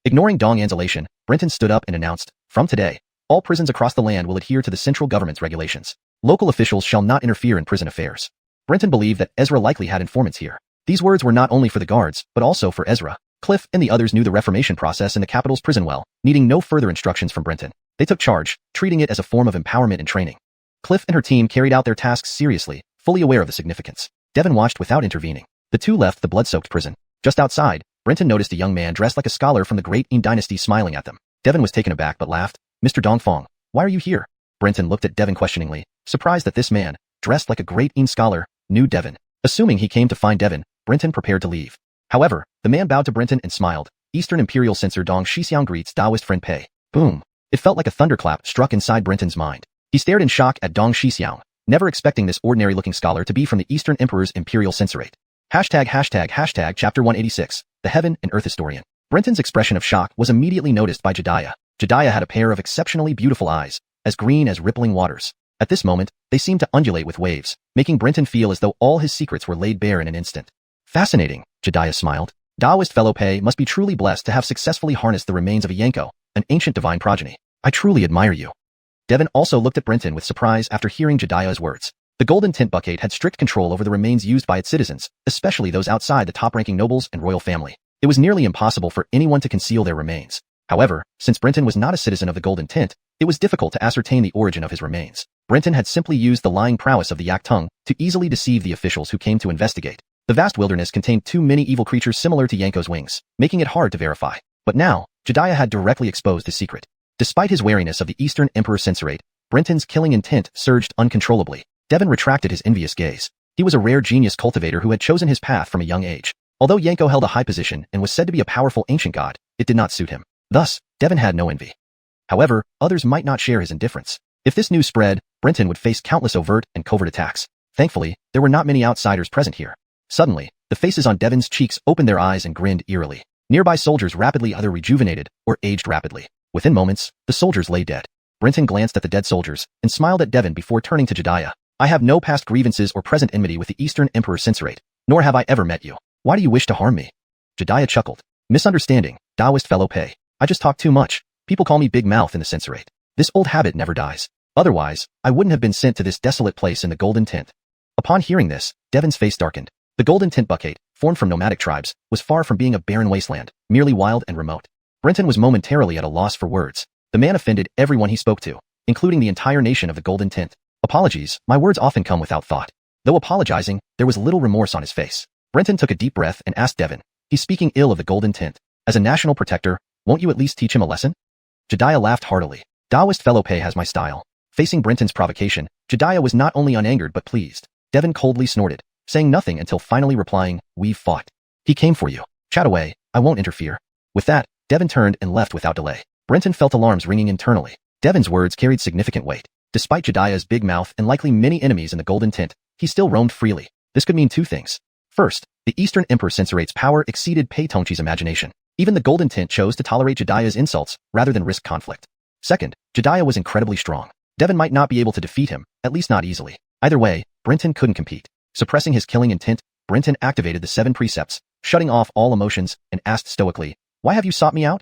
Ignoring Dongan's elation, Brenton stood up and announced, "From today, all prisons across the land will adhere to the central government's regulations. Local officials shall not interfere in prison affairs." Brenton believed that Ezra likely had informants here. These words were not only for the guards, but also for Ezra. Cliff and the others knew the reformation process in the capital's prison well, needing no further instructions from Brenton. They took charge, treating it as a form of empowerment and training. Cliff and her team carried out their tasks seriously, fully aware of the significance. Devon watched without intervening. The two left the blood-soaked prison. Just outside, Brenton noticed a young man dressed like a scholar from the Great Yin Dynasty smiling at them. Devon was taken aback but laughed. Mr. Dongfang, why are you here? Brenton looked at Devon questioningly, surprised that this man, dressed like a Great Yin scholar, knew Devon. Assuming he came to find Devon, Brenton prepared to leave. However, the man bowed to Brenton and smiled. Eastern Imperial Censor Dong Xiuxian greets Taoist friend Pei. Boom. It felt like a thunderclap struck inside Brenton's mind. He stared in shock at Dong Xiuxian, never expecting this ordinary-looking scholar to be from the Eastern Emperor's Imperial Censorate. Hashtag Chapter 186, The Heaven and Earth Historian. Brenton's expression of shock was immediately noticed by Jediah. Jediah had a pair of exceptionally beautiful eyes, as green as rippling waters. At this moment, they seemed to undulate with waves, making Brenton feel as though all his secrets were laid bare in an instant. Fascinating, Jediah smiled. Taoist fellow Pei must be truly blessed to have successfully harnessed the remains of a Yanko, an ancient divine progeny. I truly admire you. Devon also looked at Brenton with surprise after hearing Jediah's words. The Golden Tint Bucket had strict control over the remains used by its citizens, especially those outside the top-ranking nobles and royal family. It was nearly impossible for anyone to conceal their remains. However, since Brenton was not a citizen of the Golden Tint, it was difficult to ascertain the origin of his remains. Brenton had simply used the lying prowess of the Yak tongue to easily deceive the officials who came to investigate. The vast wilderness contained too many evil creatures similar to Yanko's wings, making it hard to verify. But now, Jediah had directly exposed his secret. Despite his wariness of the Eastern Emperor Censorate, Brenton's killing intent surged uncontrollably. Devon retracted his envious gaze. He was a rare genius cultivator who had chosen his path from a young age. Although Yanko held a high position and was said to be a powerful ancient god, it did not suit him. Thus, Devon had no envy. However, others might not share his indifference. If this news spread, Brenton would face countless overt and covert attacks. Thankfully, there were not many outsiders present here. Suddenly, the faces on Devon's cheeks opened their eyes and grinned eerily. Nearby soldiers rapidly either rejuvenated or aged rapidly. Within moments, the soldiers lay dead. Brenton glanced at the dead soldiers and smiled at Devon before turning to Jediah. I have no past grievances or present enmity with the Eastern Emperor Censorate, nor have I ever met you. Why do you wish to harm me? Jediah chuckled. Misunderstanding, Taoist fellow Pei. I just talk too much. People call me Big Mouth in the Censorate. This old habit never dies. Otherwise, I wouldn't have been sent to this desolate place in the Golden Tint. Upon hearing this, Devon's face darkened. The Golden Tint Bucket, formed from nomadic tribes, was far from being a barren wasteland, merely wild and remote. Brenton was momentarily at a loss for words. The man offended everyone he spoke to, including the entire nation of the Golden Tint. Apologies, my words often come without thought. Though apologizing, there was little remorse on his face. Brenton took a deep breath and asked Devon, he's speaking ill of the Golden Tint. As a national protector, won't you at least teach him a lesson? Jediah laughed heartily. Taoist fellow Pei has my style. Facing Brenton's provocation, Jediah was not only unangered but pleased. Devon coldly snorted, saying nothing until finally replying, we've fought. He came for you. Chat away, I won't interfere. With that, Devon turned and left without delay. Brenton felt alarms ringing internally. Devon's words carried significant weight. Despite Jediah's big mouth and likely many enemies in the Golden Tint, he still roamed freely. This could mean two things. First, the Eastern Emperor Censorate's power exceeded Pei Tongchi's imagination. Even the Golden Tint chose to tolerate Jediah's insults rather than risk conflict. Second, Jediah was incredibly strong. Devon might not be able to defeat him, at least not easily. Either way, Brenton couldn't compete. Suppressing his killing intent, Brenton activated the 7 precepts, shutting off all emotions, and asked stoically, why have you sought me out?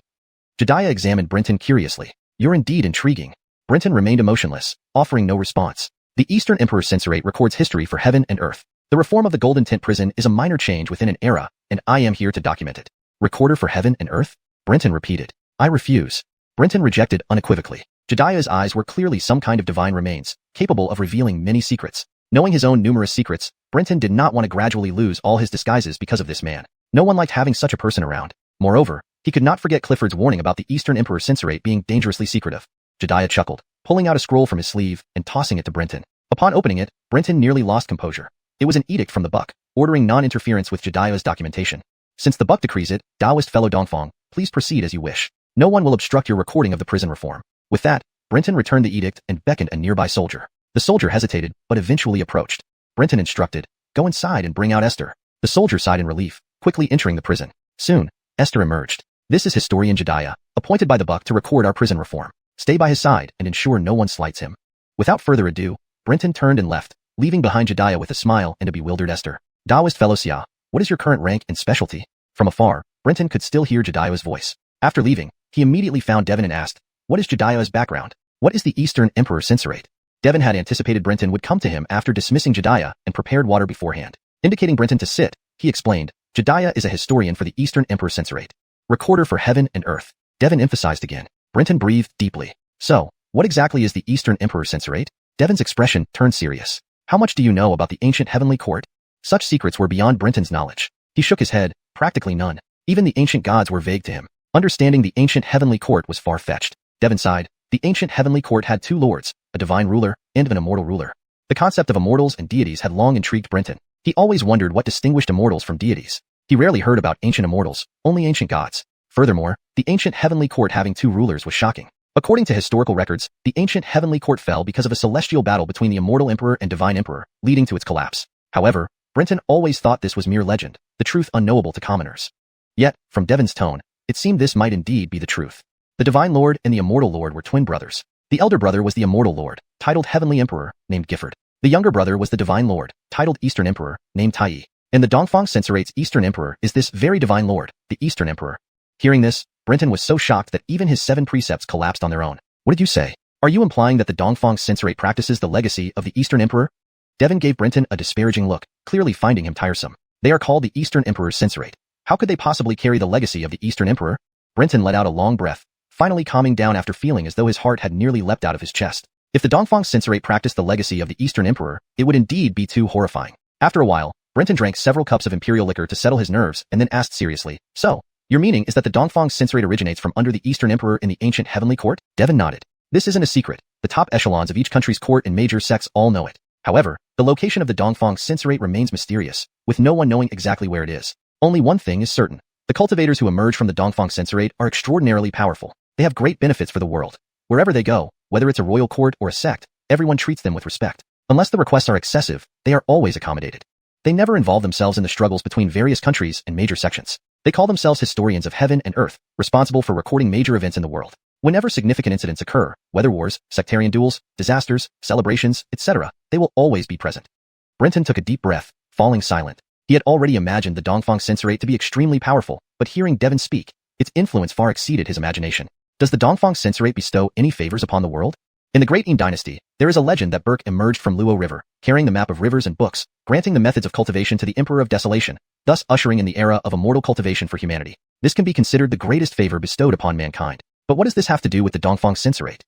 Jediah examined Brenton curiously. You're indeed intriguing. Brenton remained emotionless, offering no response. The Eastern Emperor Censorate records history for heaven and earth. The reform of the Golden Tint prison is a minor change within an era, and I am here to document it. Recorder for heaven and earth? Brenton repeated. I refuse. Brenton rejected unequivocally. Jediah's eyes were clearly some kind of divine remains, capable of revealing many secrets. Knowing his own numerous secrets, Brenton did not want to gradually lose all his disguises because of this man. No one liked having such a person around. Moreover, he could not forget Clifford's warning about the Eastern Emperor Censorate being dangerously secretive. Jediah chuckled, pulling out a scroll from his sleeve and tossing it to Brenton. Upon opening it, Brenton nearly lost composure. It was an edict from the Buck, ordering non-interference with Jediah's documentation. Since the Buck decrees it, Taoist fellow Dongfang, please proceed as you wish. No one will obstruct your recording of the prison reform. With that, Brenton returned the edict and beckoned a nearby soldier. The soldier hesitated, but eventually approached. Brenton instructed, go inside and bring out Esther. The soldier sighed in relief, quickly entering the prison. Soon, Esther emerged. This is historian Jediah, appointed by the Buck to record our prison reform. Stay by his side and ensure no one slights him. Without further ado, Brenton turned and left, leaving behind Jediah with a smile and a bewildered Esther. Taoist fellow Xia, what is your current rank and specialty? From afar, Brenton could still hear Jediah's voice. After leaving, he immediately found Devon and asked, what is Jediah's background? What is the Eastern Emperor Censorate? Devon had anticipated Brenton would come to him after dismissing Jediah and prepared water beforehand. Indicating Brenton to sit, he explained, Jediah is a historian for the Eastern Emperor Censorate. Recorder for heaven and earth. Devon emphasized again. Brenton breathed deeply. So, what exactly is the Eastern Emperor Censorate? Devon's expression turned serious. How much do you know about the ancient heavenly court? Such secrets were beyond Brenton's knowledge. He shook his head, practically none. Even the ancient gods were vague to him. Understanding the ancient heavenly court was far-fetched. Devon sighed. The ancient heavenly court had two lords, a divine ruler and an immortal ruler. The concept of immortals and deities had long intrigued Brenton. He always wondered what distinguished immortals from deities. He rarely heard about ancient immortals, only ancient gods. Furthermore, the ancient heavenly court having two rulers was shocking. According to historical records, the ancient heavenly court fell because of a celestial battle between the immortal emperor and divine emperor, leading to its collapse. However, Brenton always thought this was mere legend, the truth unknowable to commoners. Yet, from Devon's tone, it seemed this might indeed be the truth. The divine lord and the immortal lord were twin brothers. The elder brother was the immortal lord, titled heavenly emperor, named Gifford. The younger brother was the divine lord, titled eastern emperor, named Tai. And the Dongfang Senserate's eastern emperor is this very divine lord, the eastern emperor. Hearing this, Brenton was so shocked that even his 7 precepts collapsed on their own. What did you say? Are you implying that the Dongfang Senserate practices the legacy of the eastern emperor? Devon gave Brenton a disparaging look, clearly finding him tiresome. They are called the eastern emperor's Senserate. How could they possibly carry the legacy of the eastern emperor? Brenton let out a long breath, finally calming down after feeling as though his heart had nearly leapt out of his chest. If the Dongfang Senserate practiced the legacy of the eastern emperor, it would indeed be too horrifying. After a while, Brenton drank several cups of imperial liquor to settle his nerves and then asked seriously, "So, your meaning is that the Dongfang Senserate originates from under the eastern emperor in the ancient heavenly court?" Devon nodded. This isn't a secret. The top echelons of each country's court and major sects all know it. However, the location of the Dongfang Senserate remains mysterious, with no one knowing exactly where it is. Only one thing is certain. The cultivators who emerge from the Dongfang Senserate are extraordinarily powerful. They have great benefits for the world. Wherever they go, whether it's a royal court or a sect, everyone treats them with respect. Unless the requests are excessive, they are always accommodated. They never involve themselves in the struggles between various countries and major sections. They call themselves historians of heaven and earth, responsible for recording major events in the world. Whenever significant incidents occur, whether wars, sectarian duels, disasters, celebrations, etc., they will always be present. Brenton took a deep breath, falling silent. He had already imagined the Dongfang Senserate to be extremely powerful, but hearing Devon speak, its influence far exceeded his imagination. Does the Dongfang Senserate bestow any favors upon the world? In the Great Yin Dynasty, there is a legend that Burke emerged from Luo River, carrying the map of rivers and books, granting the methods of cultivation to the Emperor of Desolation, thus ushering in the era of immortal cultivation for humanity. This can be considered the greatest favor bestowed upon mankind. But what does this have to do with the Dongfang Senserate?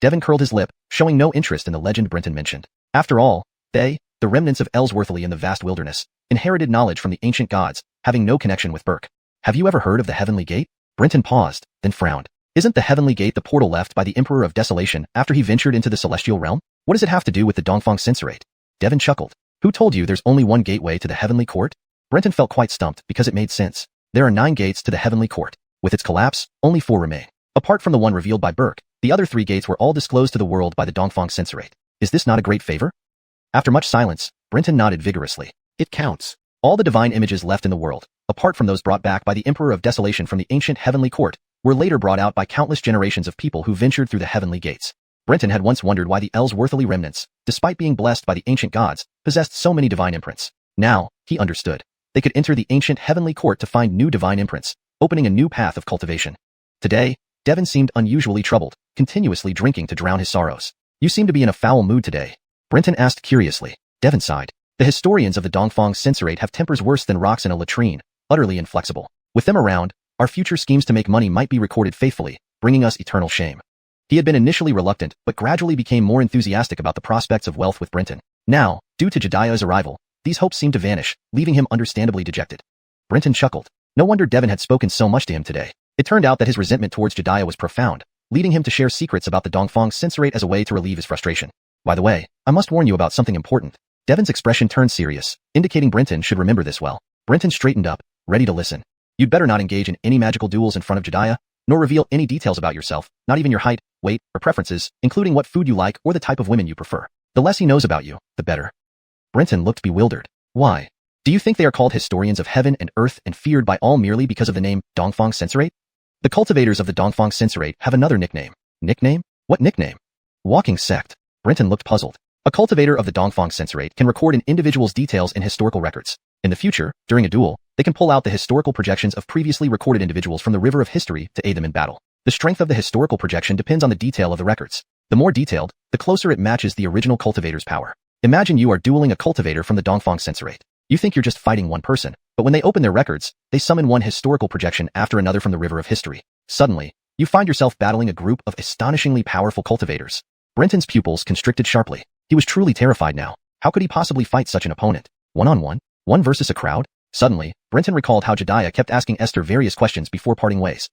Devon curled his lip, showing no interest in the legend Brenton mentioned. After all, they, the remnants of Ellsworthly in the vast wilderness, inherited knowledge from the ancient gods, having no connection with Burke. Have you ever heard of the Heavenly Gate? Brenton paused, then frowned. Isn't the Heavenly Gate the portal left by the Emperor of Desolation after he ventured into the celestial realm? What does it have to do with the Dongfang Senserate? Devon chuckled. Who told you there's only one gateway to the Heavenly Court? Brenton felt quite stumped because it made sense. There are 9 gates to the Heavenly Court. With its collapse, only 4 remain. Apart from the one revealed by Burke, the other 3 gates were all disclosed to the world by the Dongfang Senserate. Is this not a great favor? After much silence, Brenton nodded vigorously. It counts. All the divine images left in the world, apart from those brought back by the Emperor of Desolation from the ancient Heavenly Court, were later brought out by countless generations of people who ventured through the heavenly gates. Brenton had once wondered why the Ellsworthly remnants, despite being blessed by the ancient gods, possessed so many divine imprints. Now, he understood. They could enter the ancient heavenly court to find new divine imprints, opening a new path of cultivation. Today, Devon seemed unusually troubled, continuously drinking to drown his sorrows. You seem to be in a foul mood today. Brenton asked curiously. Devon sighed. The historians of the Dongfang Senserate have tempers worse than rocks in a latrine, utterly inflexible. With them around, our future schemes to make money might be recorded faithfully, bringing us eternal shame. He had been initially reluctant, but gradually became more enthusiastic about the prospects of wealth with Brenton. Now, due to Jedediah's arrival, these hopes seemed to vanish, leaving him understandably dejected. Brenton chuckled. No wonder Devon had spoken so much to him today. It turned out that his resentment towards Jedediah was profound, leading him to share secrets about the Dongfang Senserate as a way to relieve his frustration. By the way, I must warn you about something important. Devon's expression turned serious, indicating Brenton should remember this well. Brenton straightened up, ready to listen. You'd better not engage in any magical duels in front of Jedediah, nor reveal any details about yourself, not even your height, weight, or preferences, including what food you like or the type of women you prefer. The less he knows about you, the better. Brenton looked bewildered. Why? Do you think they are called historians of heaven and earth and feared by all merely because of the name Dongfang Senserate? The cultivators of the Dongfang Senserate have another nickname. Nickname? What nickname? Walking Sect. Brenton looked puzzled. A cultivator of the Dongfang Senserate can record an individual's details in historical records. In the future, during a duel, they can pull out the historical projections of previously recorded individuals from the river of history to aid them in battle. The strength of the historical projection depends on the detail of the records. The more detailed, the closer it matches the original cultivator's power. Imagine you are dueling a cultivator from the Dongfang Senserate. You think you're just fighting one person, but when they open their records, they summon one historical projection after another from the river of history. Suddenly, you find yourself battling a group of astonishingly powerful cultivators. Brenton's pupils constricted sharply. He was truly terrified now. How could he possibly fight such an opponent? One-on-one? One versus a crowd? Suddenly, Brenton recalled how Jediah kept asking Esther various questions before parting ways.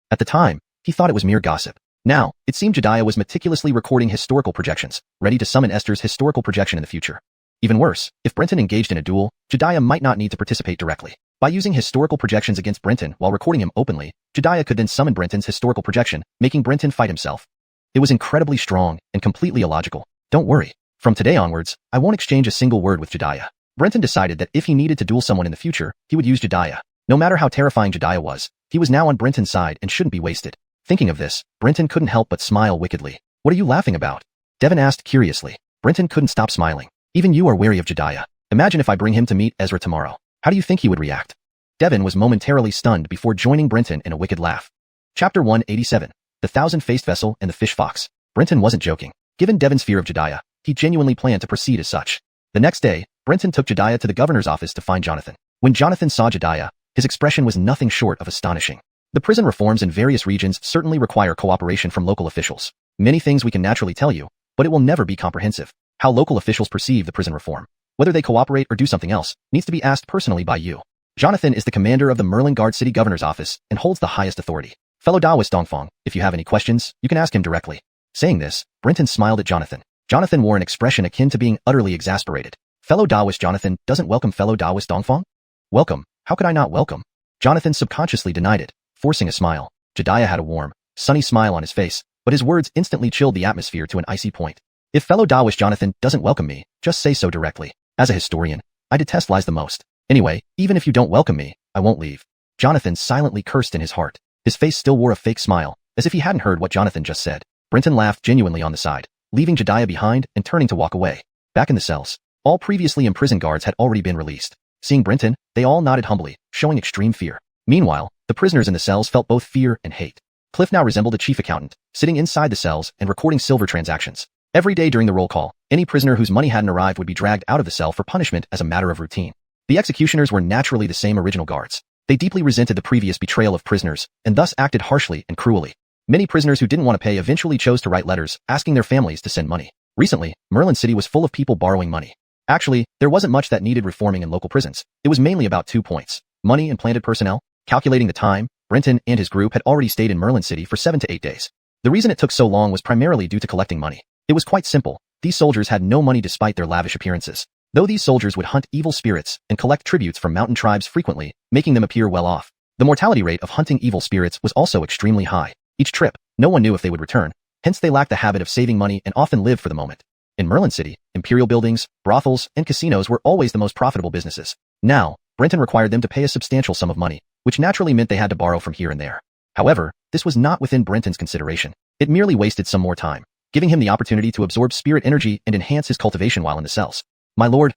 At the time, he thought it was mere gossip. Now, it seemed Jediah was meticulously recording historical projections, ready to summon Esther's historical projection in the future. Even worse, if Brenton engaged in a duel, Jediah might not need to participate directly. By using historical projections against Brenton while recording him openly, Jediah could then summon Brenton's historical projection, making Brenton fight himself. It was incredibly strong and completely illogical. Don't worry. From today onwards, I won't exchange a single word with Jediah. Brenton decided that if he needed to duel someone in the future, he would use Jediah. No matter how terrifying Jediah was, he was now on Brenton's side and shouldn't be wasted. Thinking of this, Brenton couldn't help but smile wickedly. What are you laughing about? Devon asked curiously. Brenton couldn't stop smiling. Even you are wary of Jediah. Imagine if I bring him to meet Ezra tomorrow. How do you think he would react? Devon was momentarily stunned before joining Brenton in a wicked laugh. Chapter 187. The Thousand-Faced Vessel and the Fish Fox. Brenton wasn't joking. Given Devon's fear of Jediah, he genuinely planned to proceed as such. The next day, Brenton took Jediah to the governor's office to find Jonathan. When Jonathan saw Jediah, his expression was nothing short of astonishing. The prison reforms in various regions certainly require cooperation from local officials. Many things we can naturally tell you, but it will never be comprehensive. How local officials perceive the prison reform, whether they cooperate or do something else, needs to be asked personally by you. Jonathan is the commander of the Merlin Guard City Governor's Office and holds the highest authority. Fellow Taoist Dongfang, if you have any questions, you can ask him directly. Saying this, Brenton smiled at Jonathan. Jonathan wore an expression akin to being utterly exasperated. Fellow Taoist Jonathan doesn't welcome fellow Taoist Dongfang? Welcome? How could I not welcome? Jonathan subconsciously denied it, forcing a smile. Jediah had a warm, sunny smile on his face, but his words instantly chilled the atmosphere to an icy point. If fellow Taoist Jonathan doesn't welcome me, just say so directly. As a historian, I detest lies the most. Anyway, even if you don't welcome me, I won't leave. Jonathan silently cursed in his heart. His face still wore a fake smile, as if he hadn't heard what Jonathan just said. Brenton laughed genuinely on the side, leaving Jediah behind and turning to walk away. Back in the cells, all previously imprisoned guards had already been released. Seeing Brenton, they all nodded humbly, showing extreme fear. Meanwhile, the prisoners in the cells felt both fear and hate. Cliff now resembled a chief accountant, sitting inside the cells and recording silver transactions. Every day during the roll call, any prisoner whose money hadn't arrived would be dragged out of the cell for punishment as a matter of routine. The executioners were naturally the same original guards. They deeply resented the previous betrayal of prisoners, and thus acted harshly and cruelly. Many prisoners who didn't want to pay eventually chose to write letters, asking their families to send money. Recently, Merlin City was full of people borrowing money. Actually, there wasn't much that needed reforming in local prisons. It was mainly about 2 points: money and planted personnel. Calculating the time, Brenton and his group had already stayed in Merlin City for 7 to 8 days. The reason it took so long was primarily due to collecting money. It was quite simple. These soldiers had no money despite their lavish appearances. Though these soldiers would hunt evil spirits and collect tributes from mountain tribes frequently, making them appear well off. The mortality rate of hunting evil spirits was also extremely high. Each trip, no one knew if they would return. Hence they lacked the habit of saving money and often lived for the moment. In Merlin City, imperial buildings, brothels, and casinos were always the most profitable businesses. Now, Brenton required them to pay a substantial sum of money, which naturally meant they had to borrow from here and there. However, this was not within Brenton's consideration. It merely wasted some more time, giving him the opportunity to absorb spirit energy and enhance his cultivation while in the cells. My lord,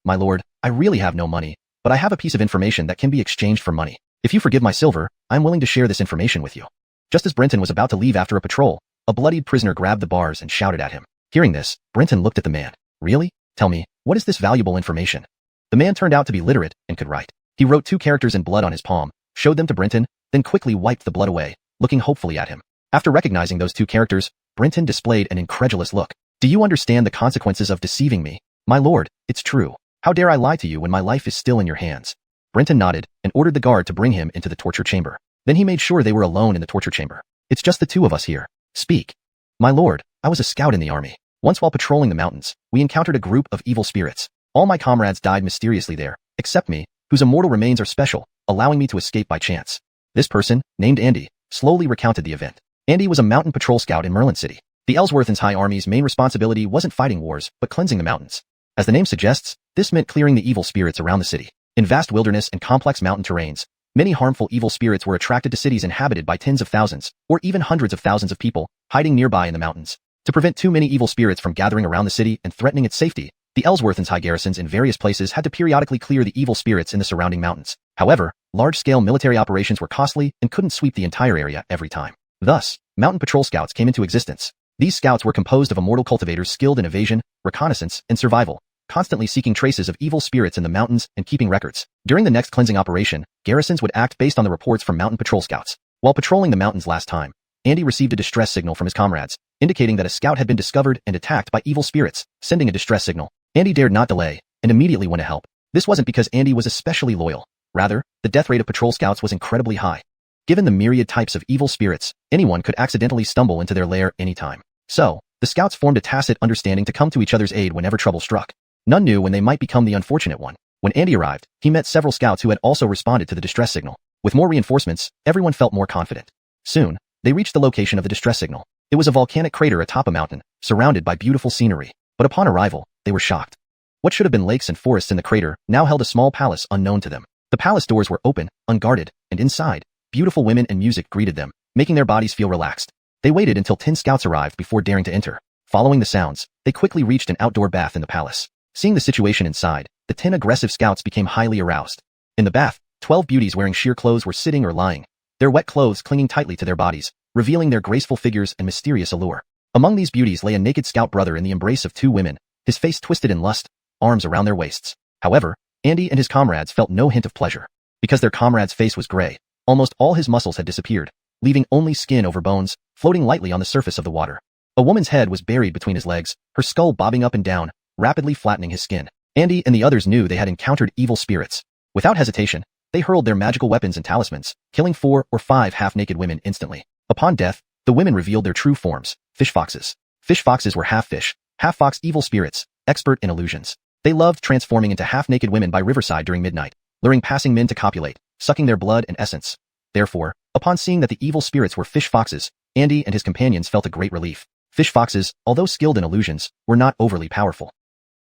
I really have no money, but I have a piece of information that can be exchanged for money. If you forgive my silver, I'm willing to share this information with you. Just as Brenton was about to leave after a patrol, a bloodied prisoner grabbed the bars and shouted at him. Hearing this, Brenton looked at the man. Really? Tell me, what is this valuable information? The man turned out to be literate and could write. He wrote 2 characters in blood on his palm, showed them to Brenton, then quickly wiped the blood away, looking hopefully at him. After recognizing those 2 characters, Brenton displayed an incredulous look. Do you understand the consequences of deceiving me? My lord, it's true. How dare I lie to you when my life is still in your hands? Brenton nodded and ordered the guard to bring him into the torture chamber. Then he made sure they were alone in the torture chamber. It's just the 2 of us here. Speak. My lord, I was a scout in the army. Once while patrolling the mountains, we encountered a group of evil spirits. All my comrades died mysteriously there, except me, whose immortal remains are special, allowing me to escape by chance. This person, named Andy, slowly recounted the event. Andy was a mountain patrol scout in Merlin City. The Ellsworth & High Army's main responsibility wasn't fighting wars, but cleansing the mountains. As the name suggests, this meant clearing the evil spirits around the city. In vast wilderness and complex mountain terrains, many harmful evil spirits were attracted to cities inhabited by tens of thousands, or even hundreds of thousands of people, hiding nearby in the mountains. To prevent too many evil spirits from gathering around the city and threatening its safety, the Ellsworth & High garrisons in various places had to periodically clear the evil spirits in the surrounding mountains. However, large-scale military operations were costly and couldn't sweep the entire area every time. Thus, mountain patrol scouts came into existence. These scouts were composed of immortal cultivators skilled in evasion, reconnaissance, and survival, constantly seeking traces of evil spirits in the mountains and keeping records. During the next cleansing operation, garrisons would act based on the reports from mountain patrol scouts. While patrolling the mountains last time, Andy received a distress signal from his comrades, indicating that a scout had been discovered and attacked by evil spirits, sending a distress signal. Andy dared not delay, and immediately went to help. This wasn't because Andy was especially loyal. Rather, the death rate of patrol scouts was incredibly high. Given the myriad types of evil spirits, anyone could accidentally stumble into their lair anytime. So, the scouts formed a tacit understanding to come to each other's aid whenever trouble struck. None knew when they might become the unfortunate one. When Andy arrived, he met several scouts who had also responded to the distress signal. With more reinforcements, everyone felt more confident. Soon, they reached the location of the distress signal. It was a volcanic crater atop a mountain, surrounded by beautiful scenery. But upon arrival, they were shocked. What should have been lakes and forests in the crater now held a small palace unknown to them. The palace doors were open, unguarded, and inside, beautiful women and music greeted them, making their bodies feel relaxed. They waited until 10 scouts arrived before daring to enter. Following the sounds, they quickly reached an outdoor bath in the palace. Seeing the situation inside, the 10 aggressive scouts became highly aroused. In the bath, 12 beauties wearing sheer clothes were sitting or lying, their wet clothes clinging tightly to their bodies, revealing their graceful figures and mysterious allure. Among these beauties lay a naked scout brother in the embrace of 2 women, his face twisted in lust, arms around their waists. However, Andy and his comrades felt no hint of pleasure. Because their comrade's face was gray, almost all his muscles had disappeared, leaving only skin over bones, floating lightly on the surface of the water. A woman's head was buried between his legs, her skull bobbing up and down, rapidly flattening his skin. Andy and the others knew they had encountered evil spirits. Without hesitation, they hurled their magical weapons and talismans, killing 4 or 5 half-naked women instantly. Upon death, the women revealed their true forms, fish foxes. Fish foxes were half fish, half fox evil spirits, expert in illusions. They loved transforming into half-naked women by riverside during midnight, luring passing men to copulate, sucking their blood and essence. Therefore, upon seeing that the evil spirits were fish foxes, Andy and his companions felt a great relief. Fish foxes, although skilled in illusions, were not overly powerful.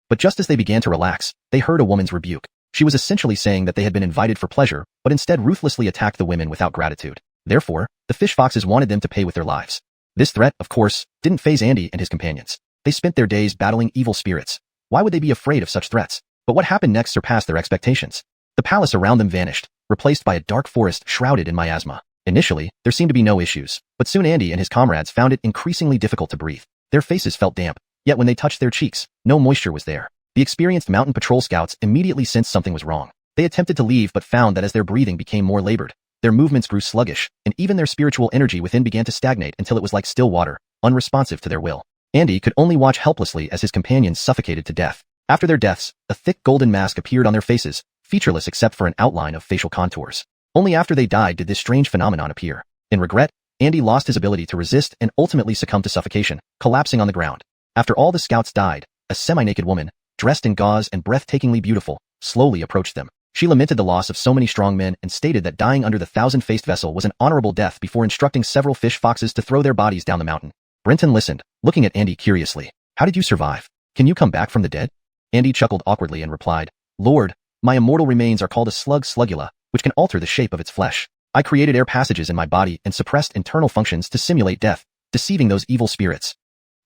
But just as they began to relax, they heard a woman's rebuke. She was essentially saying that they had been invited for pleasure, but instead ruthlessly attacked the women without gratitude. Therefore, the fish foxes wanted them to pay with their lives. This threat, of course, didn't faze Andy and his companions. They spent their days battling evil spirits. Why would they be afraid of such threats? But what happened next surpassed their expectations. The palace around them vanished, replaced by a dark forest shrouded in miasma. Initially, there seemed to be no issues, but soon Andy and his comrades found it increasingly difficult to breathe. Their faces felt damp, yet when they touched their cheeks, no moisture was there. The experienced mountain patrol scouts immediately sensed something was wrong. They attempted to leave but found that as their breathing became more labored, their movements grew sluggish, and even their spiritual energy within began to stagnate until it was like still water, unresponsive to their will. Andy could only watch helplessly as his companions suffocated to death. After their deaths, a thick golden mask appeared on their faces, featureless except for an outline of facial contours. Only after they died did this strange phenomenon appear. In regret, Andy lost his ability to resist and ultimately succumbed to suffocation, collapsing on the ground. After all the scouts died, a semi-naked woman, dressed in gauze and breathtakingly beautiful, slowly approached them. She lamented the loss of so many strong men and stated that dying under the thousand-faced vessel was an honorable death before instructing several fish foxes to throw their bodies down the mountain. Brenton listened, looking at Andy curiously. How did you survive? Can you come back from the dead? Andy chuckled awkwardly and replied, Lord, my immortal remains are called a slugula, which can alter the shape of its flesh. I created air passages in my body and suppressed internal functions to simulate death, deceiving those evil spirits.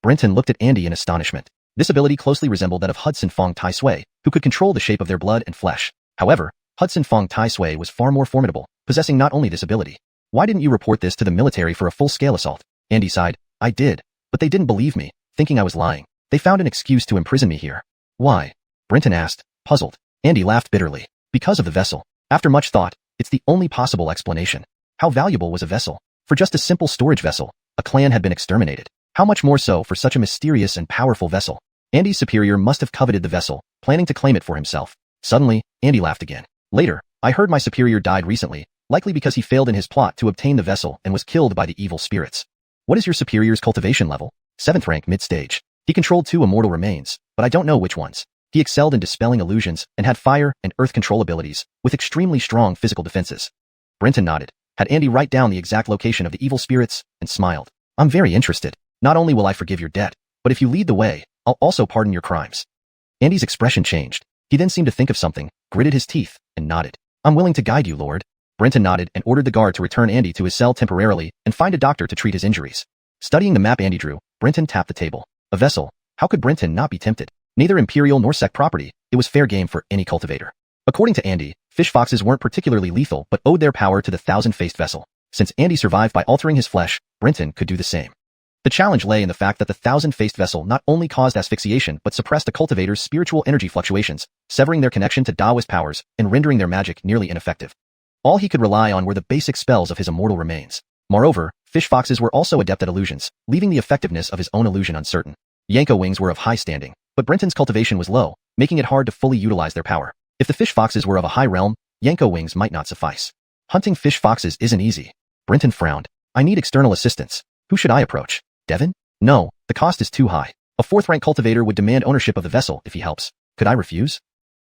Brenton looked at Andy in astonishment. This ability closely resembled that of xuanhuan Tai Sui, who could control the shape of their blood and flesh. However, xuanhuan Tai Sui was far more formidable, possessing not only this ability. Why didn't you report this to the military for a full-scale assault? Andy sighed. I did, but they didn't believe me, thinking I was lying. They found an excuse to imprison me here. Why? Brenton asked, puzzled. Andy laughed bitterly. Because of the vessel. After much thought, it's the only possible explanation. How valuable was a vessel? For just a simple storage vessel, a clan had been exterminated. How much more so for such a mysterious and powerful vessel? Andy's superior must have coveted the vessel, planning to claim it for himself. Suddenly, Andy laughed again. Later, I heard my superior died recently, likely because he failed in his plot to obtain the vessel and was killed by the evil spirits. What is your superior's cultivation level? 7th rank mid-stage. He controlled 2 immortal remains, but I don't know which ones. He excelled in dispelling illusions and had fire and earth control abilities, with extremely strong physical defenses. Brenton nodded, had Andy write down the exact location of the evil spirits, and smiled. I'm very interested. Not only will I forgive your debt, but if you lead the way, I'll also pardon your crimes. Andy's expression changed. He then seemed to think of something, gritted his teeth, and nodded. I'm willing to guide you, Lord. Brenton nodded and ordered the guard to return Andy to his cell temporarily and find a doctor to treat his injuries. Studying the map Andy drew, Brenton tapped the table. A vessel. How could Brenton not be tempted? Neither imperial nor sect property, it was fair game for any cultivator. According to Andy, fish foxes weren't particularly lethal but owed their power to the thousand-faced vessel. Since Andy survived by altering his flesh, Brenton could do the same. The challenge lay in the fact that the thousand-faced vessel not only caused asphyxiation but suppressed the cultivator's spiritual energy fluctuations, severing their connection to Taoist powers and rendering their magic nearly ineffective. All he could rely on were the basic spells of his immortal remains. Moreover, fish foxes were also adept at illusions, leaving the effectiveness of his own illusion uncertain. Yanko wings were of high standing, but Brenton's cultivation was low, making it hard to fully utilize their power. If the fish foxes were of a high realm, Yanko wings might not suffice. Hunting fish foxes isn't easy. Brenton frowned. I need external assistance. Who should I approach? Devon? No, the cost is too high. A fourth-rank cultivator would demand ownership of the vessel if he helps. Could I refuse?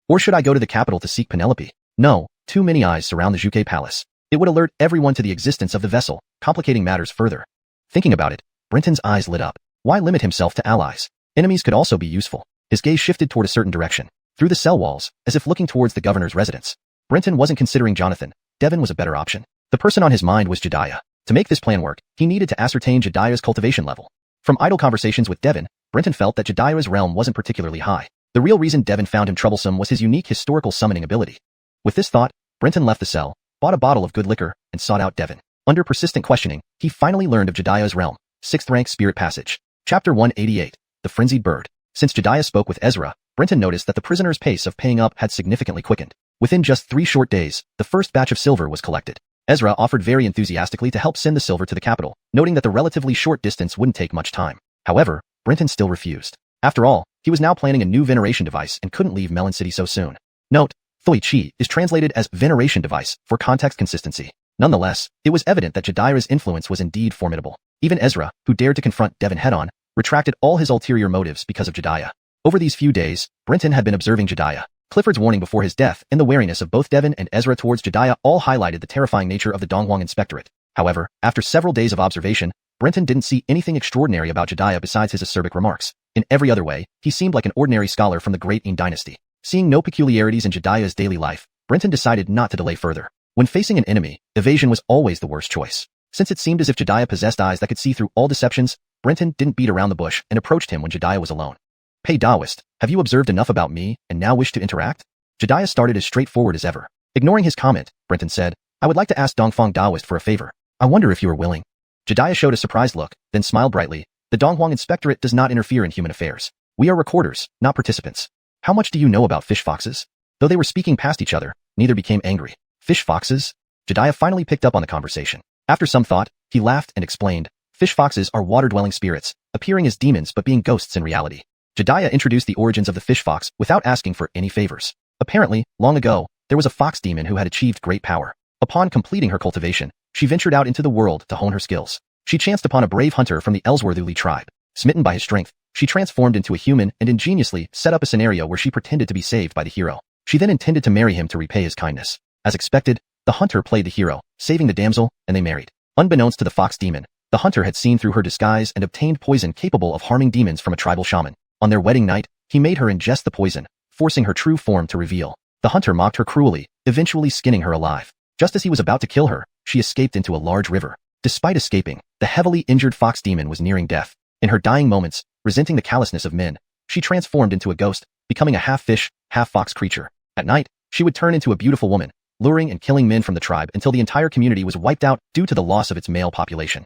Or should I go to the capital to seek Penelope? No, too many eyes surround the Juke Palace. It would alert everyone to the existence of the vessel, complicating matters further. Thinking about it, Brenton's eyes lit up. Why limit himself to allies? Enemies could also be useful. His gaze shifted toward a certain direction, through the cell walls, as if looking towards the governor's residence. Brenton wasn't considering Jonathan. Devon was a better option. The person on his mind was Jediah. To make this plan work, he needed to ascertain Jediah's cultivation level. From idle conversations with Devon, Brenton felt that Jediah's realm wasn't particularly high. The real reason Devon found him troublesome was his unique historical summoning ability. With this thought, Brenton left the cell, bought a bottle of good liquor, and sought out Devon. Under persistent questioning, he finally learned of Jediah's realm. 6th rank Spirit Passage. Chapter 188. The Frenzied Bird. Since Jediah spoke with Ezra, Brenton noticed that the prisoner's pace of paying up had significantly quickened. Within just 3 short days, the first batch of silver was collected. Ezra offered very enthusiastically to help send the silver to the capital, noting that the relatively short distance wouldn't take much time. However, Brenton still refused. After all, he was now planning a new veneration device and couldn't leave Melon City so soon. Note, Thoi Chi is translated as veneration device for context consistency. Nonetheless, it was evident that Jediah's influence was indeed formidable. Even Ezra, who dared to confront Devon head-on, retracted all his ulterior motives because of Jediah. Over these few days, Brenton had been observing Jediah. Clifford's warning before his death and the wariness of both Devon and Ezra towards Jediah all highlighted the terrifying nature of the Donghuang Inspectorate. However, after several days of observation, Brenton didn't see anything extraordinary about Jediah besides his acerbic remarks. In every other way, he seemed like an ordinary scholar from the Great Ing dynasty. Seeing no peculiarities in Jediah's daily life, Brenton decided not to delay further. When facing an enemy, evasion was always the worst choice. Since it seemed as if Jediah possessed eyes that could see through all deceptions, Brenton didn't beat around the bush and approached him when Jediah was alone. Pei Daoist, have you observed enough about me and now wish to interact? Jediah started as straightforward as ever. Ignoring his comment, Brenton said, I would like to ask Dongfang Daoist for a favor. I wonder if you are willing. Jediah showed a surprised look, then smiled brightly. The Donghuang Inspectorate does not interfere in human affairs. We are recorders, not participants. How much do you know about fish foxes? Though they were speaking past each other, neither became angry. Fish foxes? Jediah finally picked up on the conversation. After some thought, he laughed and explained, fish foxes are water-dwelling spirits, appearing as demons but being ghosts in reality. Jediah introduced the origins of the fish fox without asking for any favors. Apparently, long ago, there was a fox demon who had achieved great power. Upon completing her cultivation, she ventured out into the world to hone her skills. She chanced upon a brave hunter from the Ellsworthuli tribe. Smitten by his strength, she transformed into a human and ingeniously set up a scenario where she pretended to be saved by the hero. She then intended to marry him to repay his kindness. As expected, the hunter played the hero, saving the damsel, and they married. Unbeknownst to the fox demon, the hunter had seen through her disguise and obtained poison capable of harming demons from a tribal shaman. On their wedding night, he made her ingest the poison, forcing her true form to reveal. The hunter mocked her cruelly, eventually skinning her alive. Just as he was about to kill her, she escaped into a large river. Despite escaping, the heavily injured fox demon was nearing death. In her dying moments, resenting the callousness of men, she transformed into a ghost, becoming a half-fish, half-fox creature. At night, she would turn into a beautiful woman, luring and killing men from the tribe until the entire community was wiped out due to the loss of its male population.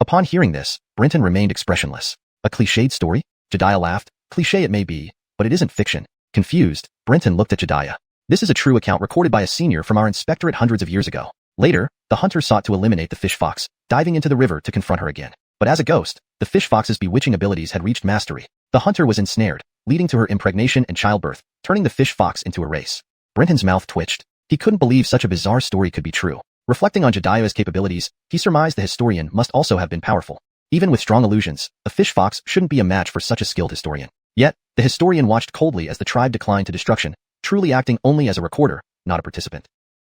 Upon hearing this, Brenton remained expressionless. A cliched story? Jediah laughed. Cliché it may be, but it isn't fiction. Confused, Brenton looked at Jediah. This is a true account recorded by a senior from our inspectorate hundreds of years ago. Later, the hunter sought to eliminate the fish fox, diving into the river to confront her again. But as a ghost, the fish fox's bewitching abilities had reached mastery. The hunter was ensnared, leading to her impregnation and childbirth, turning the fish fox into a race. Brenton's mouth twitched. He couldn't believe such a bizarre story could be true. Reflecting on Jediah's capabilities, he surmised the historian must also have been powerful. Even with strong illusions, a fish fox shouldn't be a match for such a skilled historian. Yet, the historian watched coldly as the tribe declined to destruction, truly acting only as a recorder, not a participant.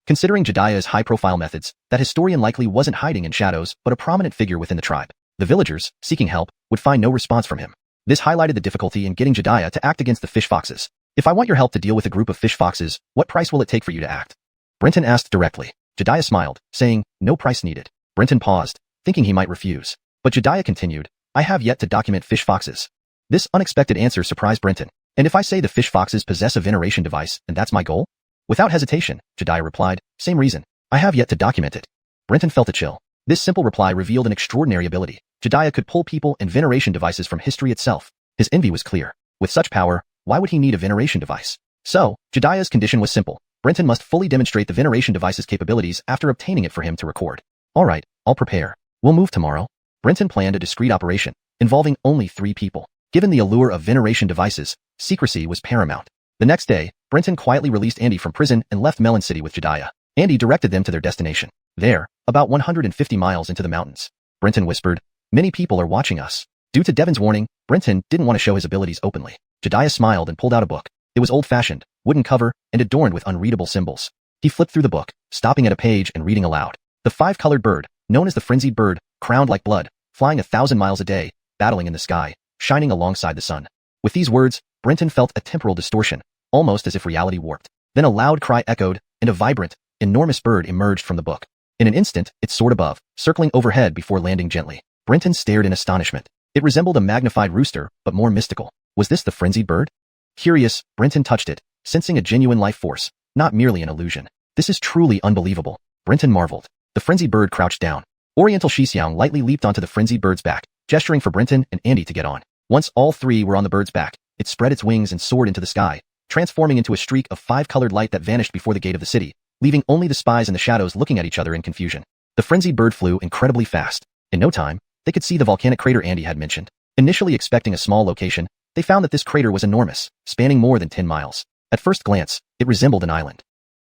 Considering Jediah's high-profile methods, that historian likely wasn't hiding in shadows but a prominent figure within the tribe. The villagers, seeking help, would find no response from him. This highlighted the difficulty in getting Jediah to act against the fish foxes. If I want your help to deal with a group of fish foxes, what price will it take for you to act? Brenton asked directly. Jediah smiled, saying, no price needed. Brenton paused, thinking he might refuse. But Jediah continued, I have yet to document fish foxes. This unexpected answer surprised Brenton. And if I say the fish foxes possess a veneration device, and that's my goal? Without hesitation, Jediah replied, same reason. I have yet to document it. Brenton felt a chill. This simple reply revealed an extraordinary ability. Jediah could pull people and veneration devices from history itself. His envy was clear. With such power, why would he need a veneration device? So, Jediah's condition was simple. Brenton must fully demonstrate the veneration device's capabilities after obtaining it for him to record. Alright, I'll prepare. We'll move tomorrow. Brenton planned a discreet operation, involving only 3 people. Given the allure of veneration devices, secrecy was paramount. The next day, Brenton quietly released Andy from prison and left Melon City with Jediah. Andy directed them to their destination. There, about 150 miles into the mountains. Brenton whispered, "Many people are watching us." Due to Devon's warning, Brenton didn't want to show his abilities openly. Jediah smiled and pulled out a book. It was old-fashioned, wooden cover, and adorned with unreadable symbols. He flipped through the book, stopping at a page and reading aloud. The five-colored bird, known as the frenzied bird, crowned like blood, flying 1,000 miles a day, battling in the sky, shining alongside the sun. With these words, Brenton felt a temporal distortion, almost as if reality warped. Then a loud cry echoed, and a vibrant, enormous bird emerged from the book. In an instant, it soared above, circling overhead before landing gently. Brenton stared in astonishment. It resembled a magnified rooster, but more mystical. Was this the frenzied bird? Curious, Brenton touched it, sensing a genuine life force, not merely an illusion. This is truly unbelievable. Brenton marveled. The frenzied bird crouched down. Oriental xiuxian lightly leaped onto the frenzied bird's back, gesturing for Brenton and Andy to get on. Once all three were on the bird's back, it spread its wings and soared into the sky, transforming into a streak of five-colored light that vanished before the gate of the city, leaving only the spies in the shadows looking at each other in confusion. The frenzied bird flew incredibly fast. In no time, they could see the volcanic crater Andy had mentioned. Initially expecting a small location, they found that this crater was enormous, spanning more than 10 miles. At first glance, it resembled an island.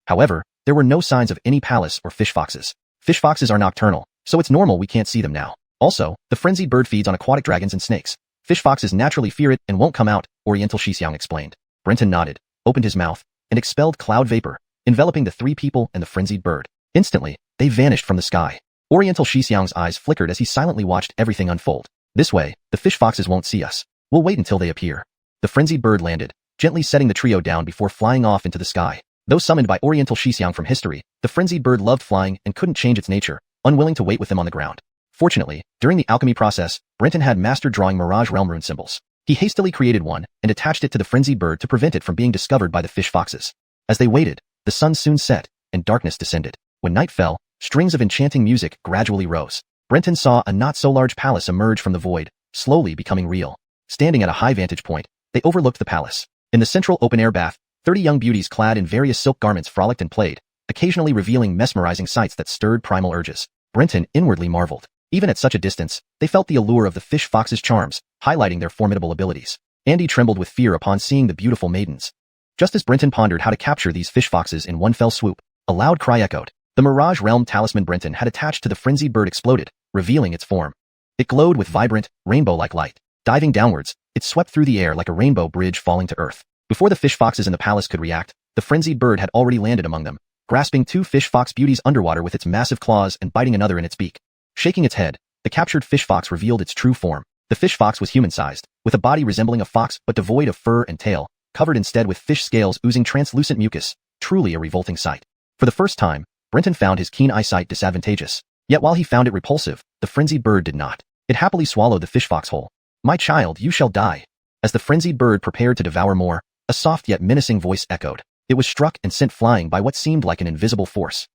However, there were no signs of any palace or fish foxes. Fish foxes are nocturnal, so it's normal we can't see them now. Also, the frenzied bird feeds on aquatic dragons and snakes. Fish foxes naturally fear it and won't come out, Oriental xiuxian explained. Brenton nodded, opened his mouth, and expelled cloud vapor, enveloping the three people and the frenzied bird. Instantly, they vanished from the sky. Oriental xiuxian's eyes flickered as he silently watched everything unfold. This way, the fish foxes won't see us. We'll wait until they appear. The frenzied bird landed, gently setting the trio down before flying off into the sky. Though summoned by Oriental xiuxian from history, the frenzied bird loved flying and couldn't change its nature, unwilling to wait with them on the ground. Fortunately, during the alchemy process, Brenton had mastered drawing Mirage Realm rune symbols. He hastily created one and attached it to the frenzied bird to prevent it from being discovered by the fish foxes. As they waited, the sun soon set, and darkness descended. When night fell, strings of enchanting music gradually rose. Brenton saw a not-so-large palace emerge from the void, slowly becoming real. Standing at a high vantage point, they overlooked the palace. In the central open-air bath, 30 young beauties clad in various silk garments frolicked and played, occasionally revealing mesmerizing sights that stirred primal urges. Brenton inwardly marveled. Even at such a distance, they felt the allure of the fish fox's charms, highlighting their formidable abilities. Andy trembled with fear upon seeing the beautiful maidens. Just as Brenton pondered how to capture these fish foxes in one fell swoop, a loud cry echoed. The Mirage Realm talisman Brenton had attached to the frenzied bird exploded, revealing its form. It glowed with vibrant, rainbow-like light. Diving downwards, it swept through the air like a rainbow bridge falling to earth. Before the fish foxes in the palace could react, the frenzied bird had already landed among them, grasping two fish fox beauties underwater with its massive claws and biting another in its beak. Shaking its head, the captured fish fox revealed its true form. The fish fox was human-sized, with a body resembling a fox but devoid of fur and tail, covered instead with fish scales oozing translucent mucus, truly a revolting sight. For the first time, Brenton found his keen eyesight disadvantageous. Yet while he found it repulsive, the frenzied bird did not. It happily swallowed the fish fox whole. "My child, you shall die." As the frenzied bird prepared to devour more, a soft yet menacing voice echoed. It was struck and sent flying by what seemed like an invisible force.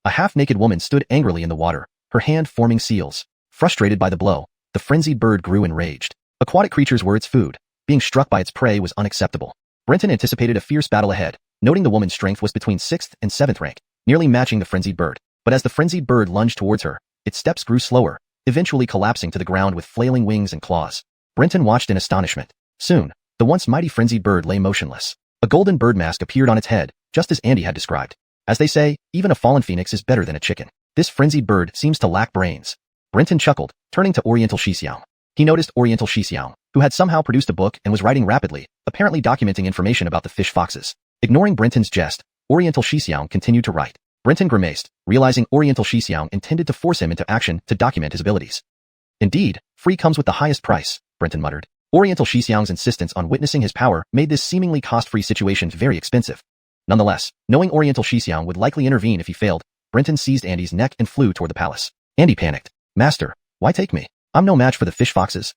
A half-naked woman stood angrily in the water, her hand forming seals. Frustrated by the blow, the frenzied bird grew enraged. Aquatic creatures were its food. Being struck by its prey was unacceptable. Brenton anticipated a fierce battle ahead, noting the woman's strength was between 6th and 7th rank, nearly matching the frenzied bird. But as the frenzied bird lunged towards her, its steps grew slower, eventually collapsing to the ground with flailing wings and claws. Brenton watched in astonishment. Soon, the once mighty frenzied bird lay motionless. A golden bird mask appeared on its head, just as Andy had described. As they say, even a fallen phoenix is better than a chicken. This frenzied bird seems to lack brains. Brenton chuckled, turning to Oriental xiuxian. He noticed Oriental xiuxian, who had somehow produced a book and was writing rapidly, apparently documenting information about the fish foxes. Ignoring Brenton's jest, Oriental xiuxian continued to write. Brenton grimaced, realizing Oriental xiuxian intended to force him into action to document his abilities. "Indeed, free comes with the highest price," Brenton muttered. Oriental xiuxian's insistence on witnessing his power made this seemingly cost-free situation very expensive. Nonetheless, knowing Oriental xiuxian would likely intervene if he failed, Brenton seized Andy's neck and flew toward the palace. Andy panicked. "Master, why take me? I'm no match for the fish foxes."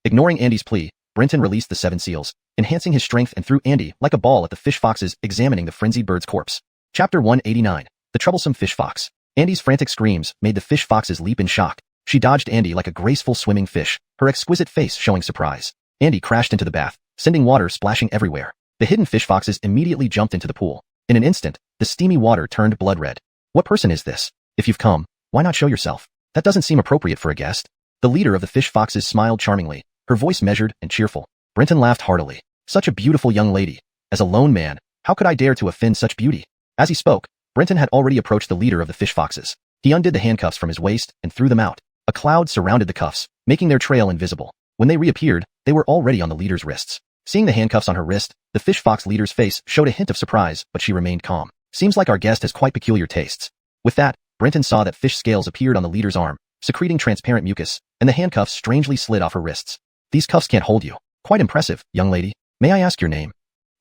Ignoring Andy's plea, Brenton released the 7 seals, enhancing his strength and threw Andy like a ball at the fish foxes examining the frenzied bird's corpse. Chapter 189. The Troublesome Fish Fox. Andy's frantic screams made the fish foxes leap in shock. She dodged Andy like a graceful swimming fish, her exquisite face showing surprise. Andy crashed into the bath, sending water splashing everywhere. The hidden fish foxes immediately jumped into the pool. In an instant, the steamy water turned blood red. "What person is this? If you've come, why not show yourself? That doesn't seem appropriate for a guest." The leader of the fish foxes smiled charmingly, her voice measured and cheerful. Brenton laughed heartily. "Such a beautiful young lady. As a lone man, how could I dare to offend such beauty? As he spoke, Brenton had already approached the leader of the fish foxes. He undid the handcuffs from his waist and threw them out. A cloud surrounded the cuffs, making their trail invisible. When they reappeared, they were already on the leader's wrists. Seeing the handcuffs on her wrist, the fish fox leader's face showed a hint of surprise, but she remained calm. Seems like our guest has quite peculiar tastes. With that, Brenton saw that fish scales appeared on the leader's arm, secreting transparent mucus, and the handcuffs strangely slid off her wrists. These cuffs can't hold you. Quite impressive, young lady. May I ask your name?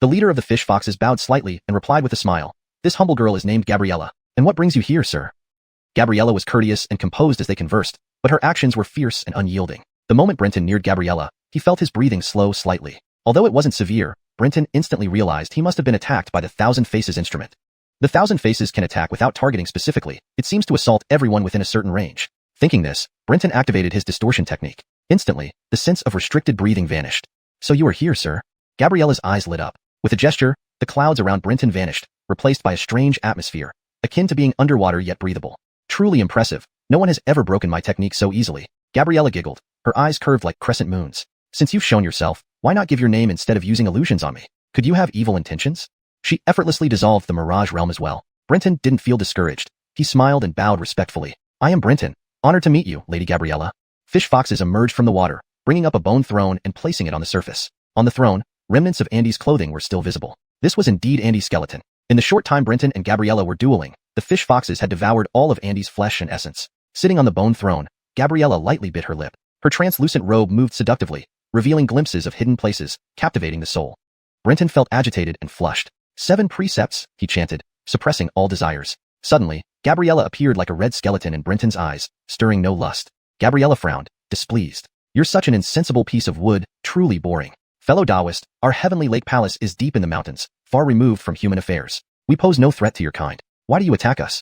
The leader of the fish foxes bowed slightly and replied with a smile. This humble girl is named Gabriella. And what brings you here, sir? Gabriella was courteous and composed as they conversed, but her actions were fierce and unyielding. The moment Brenton neared Gabriella, he felt his breathing slow slightly. Although it wasn't severe, Brenton instantly realized he must have been attacked by the Thousand Faces instrument. The Thousand Faces can attack without targeting specifically. It seems to assault everyone within a certain range. Thinking this, Brenton activated his distortion technique. Instantly, the sense of restricted breathing vanished. So you are here, sir? Gabriella's eyes lit up. With a gesture, the clouds around Brenton vanished, replaced by a strange atmosphere, akin to being underwater yet breathable. Truly impressive. No one has ever broken my technique so easily. Gabriella giggled, her eyes curved like crescent moons. Since you've shown yourself, why not give your name instead of using illusions on me? Could you have evil intentions? She effortlessly dissolved the mirage realm as well. Brenton didn't feel discouraged. He smiled and bowed respectfully. I am Brenton. Honored to meet you, Lady Gabriella. Fish foxes emerged from the water, bringing up a bone throne and placing it on the surface. On the throne, remnants of Andy's clothing were still visible. This was indeed Andy's skeleton. In the short time Brenton and Gabriella were dueling, the fish foxes had devoured all of Andy's flesh and essence. Sitting on the bone throne, Gabriella lightly bit her lip. Her translucent robe moved seductively, revealing glimpses of hidden places, captivating the soul. Brenton felt agitated and flushed. 7 precepts, he chanted, suppressing all desires. Suddenly, Gabriella appeared like a red skeleton in Brenton's eyes, stirring no lust. Gabriella frowned, displeased. You're such an insensible piece of wood, truly boring. Fellow Taoist, our heavenly lake palace is deep in the mountains, far removed from human affairs. We pose no threat to your kind. Why do you attack us?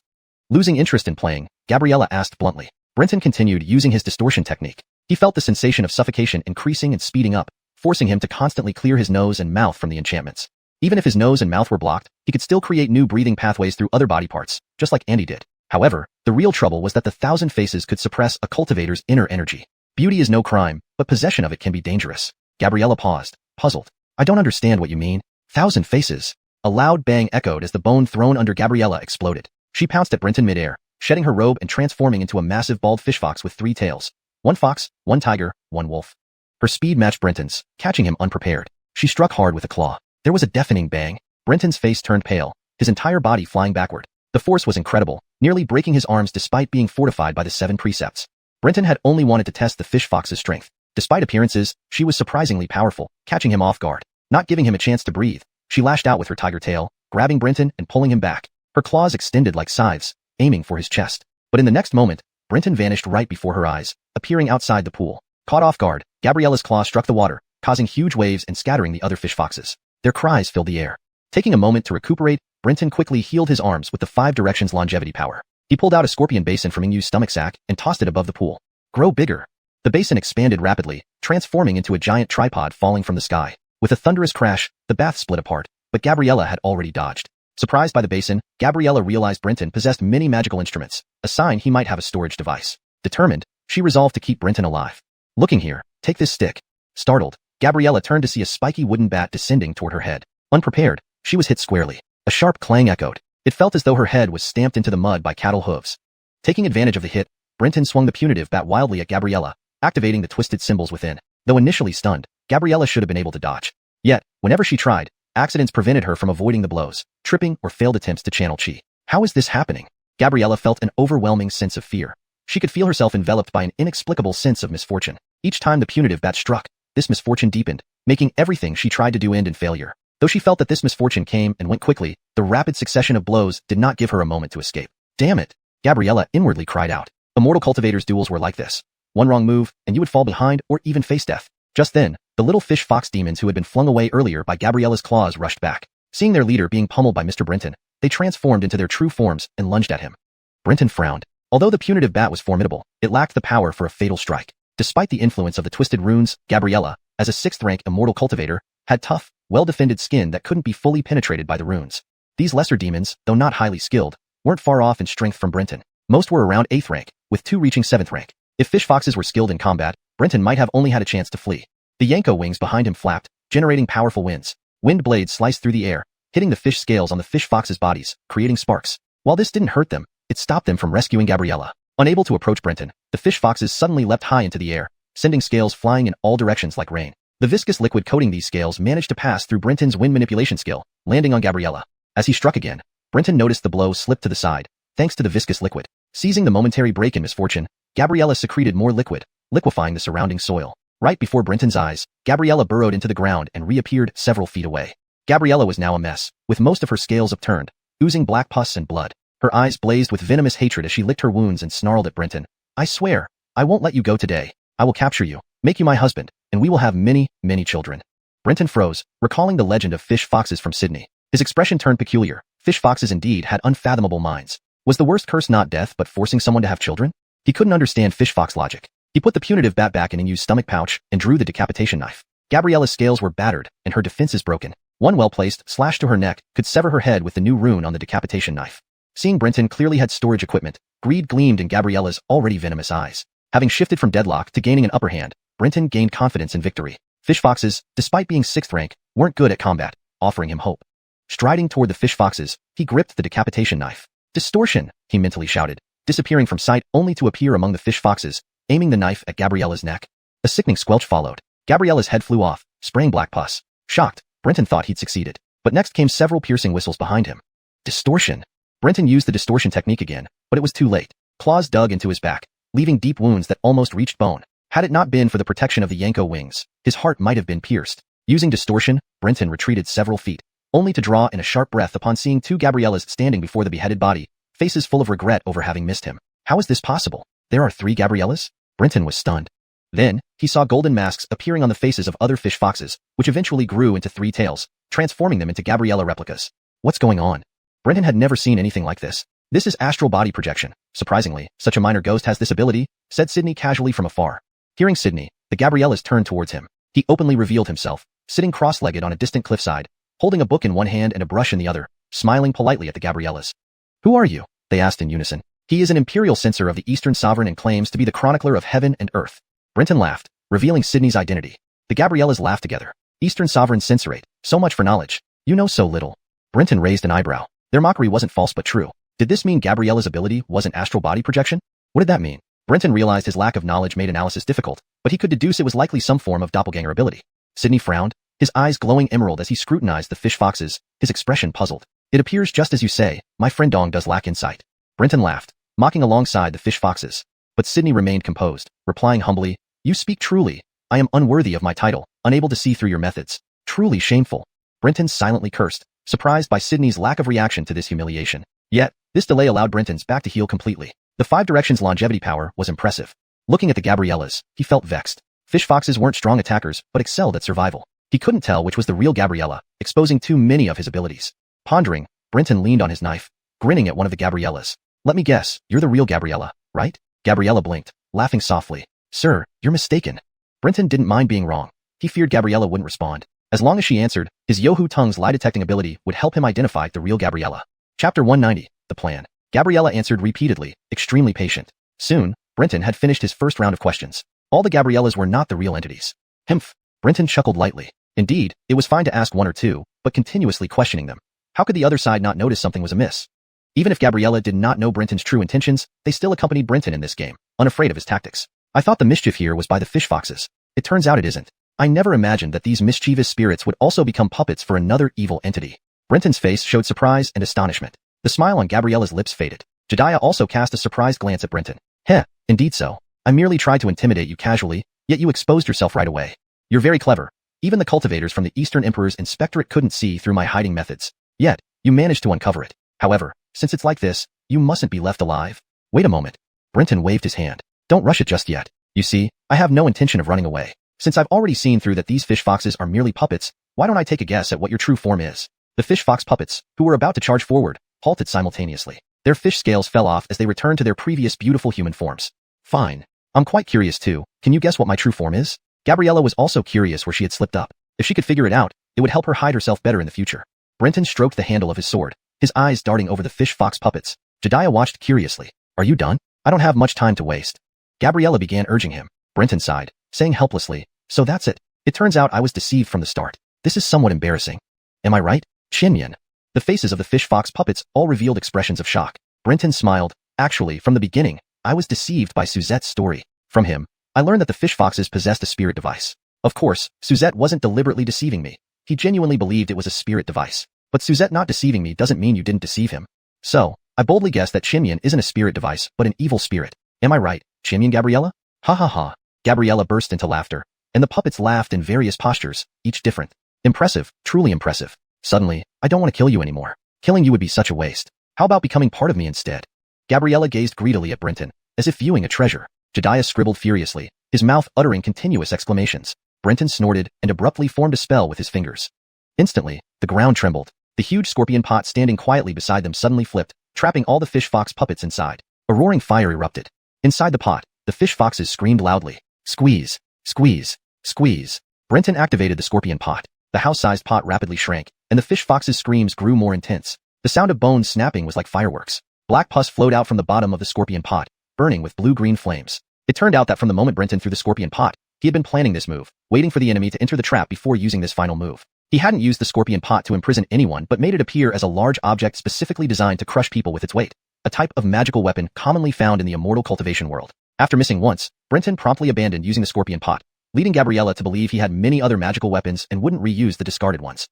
Losing interest in playing, Gabriella asked bluntly. Brenton continued using his distortion technique. He felt the sensation of suffocation increasing and speeding up, forcing him to constantly clear his nose and mouth from the enchantments. Even if his nose and mouth were blocked, he could still create new breathing pathways through other body parts, just like Andy did. However, the real trouble was that the Thousand Faces could suppress a cultivator's inner energy. Beauty is no crime, but possession of it can be dangerous. Gabriella paused, puzzled. I don't understand what you mean. Thousand Faces. A loud bang echoed as the bone thrown under Gabriella exploded. She pounced at Brenton midair, shedding her robe and transforming into a massive bald fish fox with 3 tails. 1 fox, 1 tiger, 1 wolf. Her speed matched Brenton's, catching him unprepared. She struck hard with a claw. There was a deafening bang. Brenton's face turned pale, his entire body flying backward. The force was incredible, nearly breaking his arms despite being fortified by the 7 precepts. Brenton had only wanted to test the fish fox's strength. Despite appearances, she was surprisingly powerful, catching him off guard. Not giving him a chance to breathe, she lashed out with her tiger tail, grabbing Brenton and pulling him back. Her claws extended like scythes, aiming for his chest. But in the next moment, Brenton vanished right before her eyes, appearing outside the pool. Caught off guard, Gabriella's claw struck the water, causing huge waves and scattering the other fish foxes. Their cries filled the air. Taking a moment to recuperate, Brenton quickly healed his arms with the 5 Directions longevity power. He pulled out a scorpion basin from Inyu's stomach sack and tossed it above the pool. Grow bigger. The basin expanded rapidly, transforming into a giant tripod falling from the sky. With a thunderous crash, the bath split apart, but Gabriella had already dodged. Surprised by the basin, Gabriella realized Brenton possessed many magical instruments, a sign he might have a storage device. Determined, she resolved to keep Brenton alive. Looking here, take this stick. Startled, Gabriella turned to see a spiky wooden bat descending toward her head. Unprepared, she was hit squarely. A sharp clang echoed. It felt as though her head was stamped into the mud by cattle hooves. Taking advantage of the hit, Brenton swung the punitive bat wildly at Gabriella, activating the twisted symbols within. Though initially stunned, Gabriella should have been able to dodge. Yet, whenever she tried, accidents prevented her from avoiding the blows, tripping or failed attempts to channel chi. How is this happening? Gabriella felt an overwhelming sense of fear. She could feel herself enveloped by an inexplicable sense of misfortune. Each time the punitive bat struck, this misfortune deepened, making everything she tried to do end in failure. Though she felt that this misfortune came and went quickly, the rapid succession of blows did not give her a moment to escape. Damn it! Gabriella inwardly cried out. Immortal cultivators' duels were like this. One wrong move, and you would fall behind or even face death. Just then, the little fish fox demons who had been flung away earlier by Gabriella's claws rushed back. Seeing their leader being pummeled by Mr. Brenton, they transformed into their true forms and lunged at him. Brenton frowned. Although the punitive bat was formidable, it lacked the power for a fatal strike. Despite the influence of the twisted runes, Gabriella, as a 6th-rank immortal cultivator, had tough, well-defended skin that couldn't be fully penetrated by the runes. These lesser demons, though not highly skilled, weren't far off in strength from Brenton. Most were around 8th rank, with 2 reaching 7th rank. If fish foxes were skilled in combat, Brenton might have only had a chance to flee. The Yanko wings behind him flapped, generating powerful winds. Wind blades sliced through the air, hitting the fish scales on the fish foxes' bodies, creating sparks. While this didn't hurt them, it stopped them from rescuing Gabriella. Unable to approach Brenton, the fish foxes suddenly leapt high into the air, sending scales flying in all directions like rain. The viscous liquid coating these scales managed to pass through Brenton's wind manipulation skill, landing on Gabriella. As he struck again, Brenton noticed the blow slip to the side, thanks to the viscous liquid. Seizing the momentary break in misfortune, Gabriella secreted more liquid, liquefying the surrounding soil. Right before Brenton's eyes, Gabriella burrowed into the ground and reappeared several feet away. Gabriella was now a mess, with most of her scales upturned, oozing black pus and blood. Her eyes blazed with venomous hatred as she licked her wounds and snarled at Brenton. I swear, I won't let you go today. I will capture you, make you my husband, and we will have many, many children. Brenton froze, recalling the legend of fish foxes from Sydney. His expression turned peculiar. Fish foxes indeed had unfathomable minds. Was the worst curse not death but forcing someone to have children? He couldn't understand fish fox logic. He put the punitive bat back in Inu's stomach pouch and drew the decapitation knife. Gabriella's scales were battered and her defenses broken. One well-placed slash to her neck could sever her head with the new rune on the decapitation knife. Seeing Brenton clearly had storage equipment, greed gleamed in Gabriella's already venomous eyes. Having shifted from deadlock to gaining an upper hand, Brenton gained confidence in victory. Fish foxes, despite being 6th rank, weren't good at combat, offering him hope. Striding toward the fish foxes, he gripped the decapitation knife. Distortion, he mentally shouted, disappearing from sight only to appear among the fish foxes, aiming the knife at Gabriella's neck. A sickening squelch followed. Gabriella's head flew off, spraying black pus. Shocked, Brenton thought he'd succeeded. But next came several piercing whistles behind him. Distortion. Brenton used the distortion technique again, but it was too late. Claws dug into his back, leaving deep wounds that almost reached bone. Had it not been for the protection of the Yanko wings, his heart might have been pierced. Using distortion, Brenton retreated several feet, only to draw in a sharp breath upon seeing 2 Gabriellas standing before the beheaded body, faces full of regret over having missed him. How is this possible? There are 3 Gabriellas? Brenton was stunned. Then, he saw golden masks appearing on the faces of other fish foxes, which eventually grew into 3 tails, transforming them into Gabriella replicas. What's going on? Brenton had never seen anything like this. This is astral body projection. Surprisingly, such a minor ghost has this ability, said Sydney casually from afar. Hearing Sydney, the Gabriellas turned towards him. He openly revealed himself, sitting cross-legged on a distant cliffside, holding a book in one hand and a brush in the other, smiling politely at the Gabriellas. Who are you? They asked in unison. He is an imperial censor of the Eastern Sovereign and claims to be the chronicler of heaven and earth. Brenton laughed, revealing Sydney's identity. The Gabriellas laughed together. Eastern Sovereign censorate, so much for knowledge. You know so little. Brenton raised an eyebrow. Their mockery wasn't false but true. Did this mean Gabriella's ability wasn't astral body projection? What did that mean? Brenton realized his lack of knowledge made analysis difficult, but he could deduce it was likely some form of doppelganger ability. Sydney frowned, his eyes glowing emerald as he scrutinized the fish foxes, his expression puzzled. It appears just as you say, my friend Dong does lack insight. Brenton laughed, mocking alongside the fish foxes. But Sydney remained composed, replying humbly, you speak truly. I am unworthy of my title, unable to see through your methods. Truly shameful. Brenton silently cursed, surprised by Sydney's lack of reaction to this humiliation. Yet, this delay allowed Brenton's back to heal completely. The 5 Directions longevity power was impressive. Looking at the Gabriellas, he felt vexed. Fish foxes weren't strong attackers, but excelled at survival. He couldn't tell which was the real Gabriella, exposing too many of his abilities. Pondering, Brenton leaned on his knife, grinning at one of the Gabriellas. Let me guess, you're the real Gabriella, right? Gabriella blinked, laughing softly. Sir, you're mistaken. Brenton didn't mind being wrong. He feared Gabriella wouldn't respond. As long as she answered, his Yohu tongue's lie-detecting ability would help him identify the real Gabriella. Chapter 190, The Plan. Gabriella answered repeatedly, extremely patient. Soon, Brenton had finished his first round of questions. All the Gabriellas were not the real entities. Humph. Brenton chuckled lightly. Indeed, it was fine to ask 1 or 2, but continuously questioning them. How could the other side not notice something was amiss? Even if Gabriella did not know Brenton's true intentions, they still accompanied Brenton in this game, unafraid of his tactics. I thought the mischief here was by the fish foxes. It turns out it isn't. I never imagined that these mischievous spirits would also become puppets for another evil entity. Brenton's face showed surprise and astonishment. The smile on Gabriella's lips faded. Jediah also cast a surprised glance at Brenton. Heh, indeed so. I merely tried to intimidate you casually, yet you exposed yourself right away. You're very clever. Even the cultivators from the Eastern Emperor's inspectorate couldn't see through my hiding methods. Yet, you managed to uncover it. However, since it's like this, you mustn't be left alive. Wait a moment. Brenton waved his hand. Don't rush it just yet. You see, I have no intention of running away. Since I've already seen through that these fish foxes are merely puppets, why don't I take a guess at what your true form is? The fish fox puppets, who were about to charge forward, halted simultaneously. Their fish scales fell off as they returned to their previous beautiful human forms. Fine. I'm quite curious too. Can you guess what my true form is? Gabriella was also curious where she had slipped up. If she could figure it out, it would help her hide herself better in the future. Brenton stroked the handle of his sword, his eyes darting over the fish fox puppets. Jediah watched curiously. Are you done? I don't have much time to waste. Gabriella began urging him. Brenton sighed, saying helplessly, so that's it. It turns out I was deceived from the start. This is somewhat embarrassing. Am I right? Xuanhuan. The faces of the fish fox puppets all revealed expressions of shock. Brenton smiled. Actually, from the beginning, I was deceived by Suzette's story. From him, I learned that the fish foxes possessed a spirit device. Of course, Suzette wasn't deliberately deceiving me. He genuinely believed it was a spirit device. But Suzette not deceiving me doesn't mean you didn't deceive him. So, I boldly guessed that Xuanhuan isn't a spirit device, but an evil spirit. Am I right, Xuanhuan Gabriella? Ha ha ha. Gabriella burst into laughter, and the puppets laughed in various postures, each different. Impressive, truly impressive. Suddenly, I don't want to kill you anymore. Killing you would be such a waste. How about becoming part of me instead? Gabriella gazed greedily at Brenton, as if viewing a treasure. Jediah scribbled furiously, his mouth uttering continuous exclamations. Brenton snorted and abruptly formed a spell with his fingers. Instantly, the ground trembled. The huge scorpion pot standing quietly beside them suddenly flipped, trapping all the fish fox puppets inside. A roaring fire erupted. Inside the pot, the fish foxes screamed loudly. Squeeze! Squeeze! Squeeze! Brenton activated the scorpion pot. The house-sized pot rapidly shrank, and the fish fox's screams grew more intense. The sound of bones snapping was like fireworks. Black pus flowed out from the bottom of the scorpion pot, burning with blue-green flames. It turned out that from the moment Brenton threw the scorpion pot, he had been planning this move, waiting for the enemy to enter the trap before using this final move. He hadn't used the scorpion pot to imprison anyone but made it appear as a large object specifically designed to crush people with its weight, a type of magical weapon commonly found in the immortal cultivation world. After missing once, Brenton promptly abandoned using the scorpion pot, leading Gabriella to believe he had many other magical weapons and wouldn't reuse the discarded ones.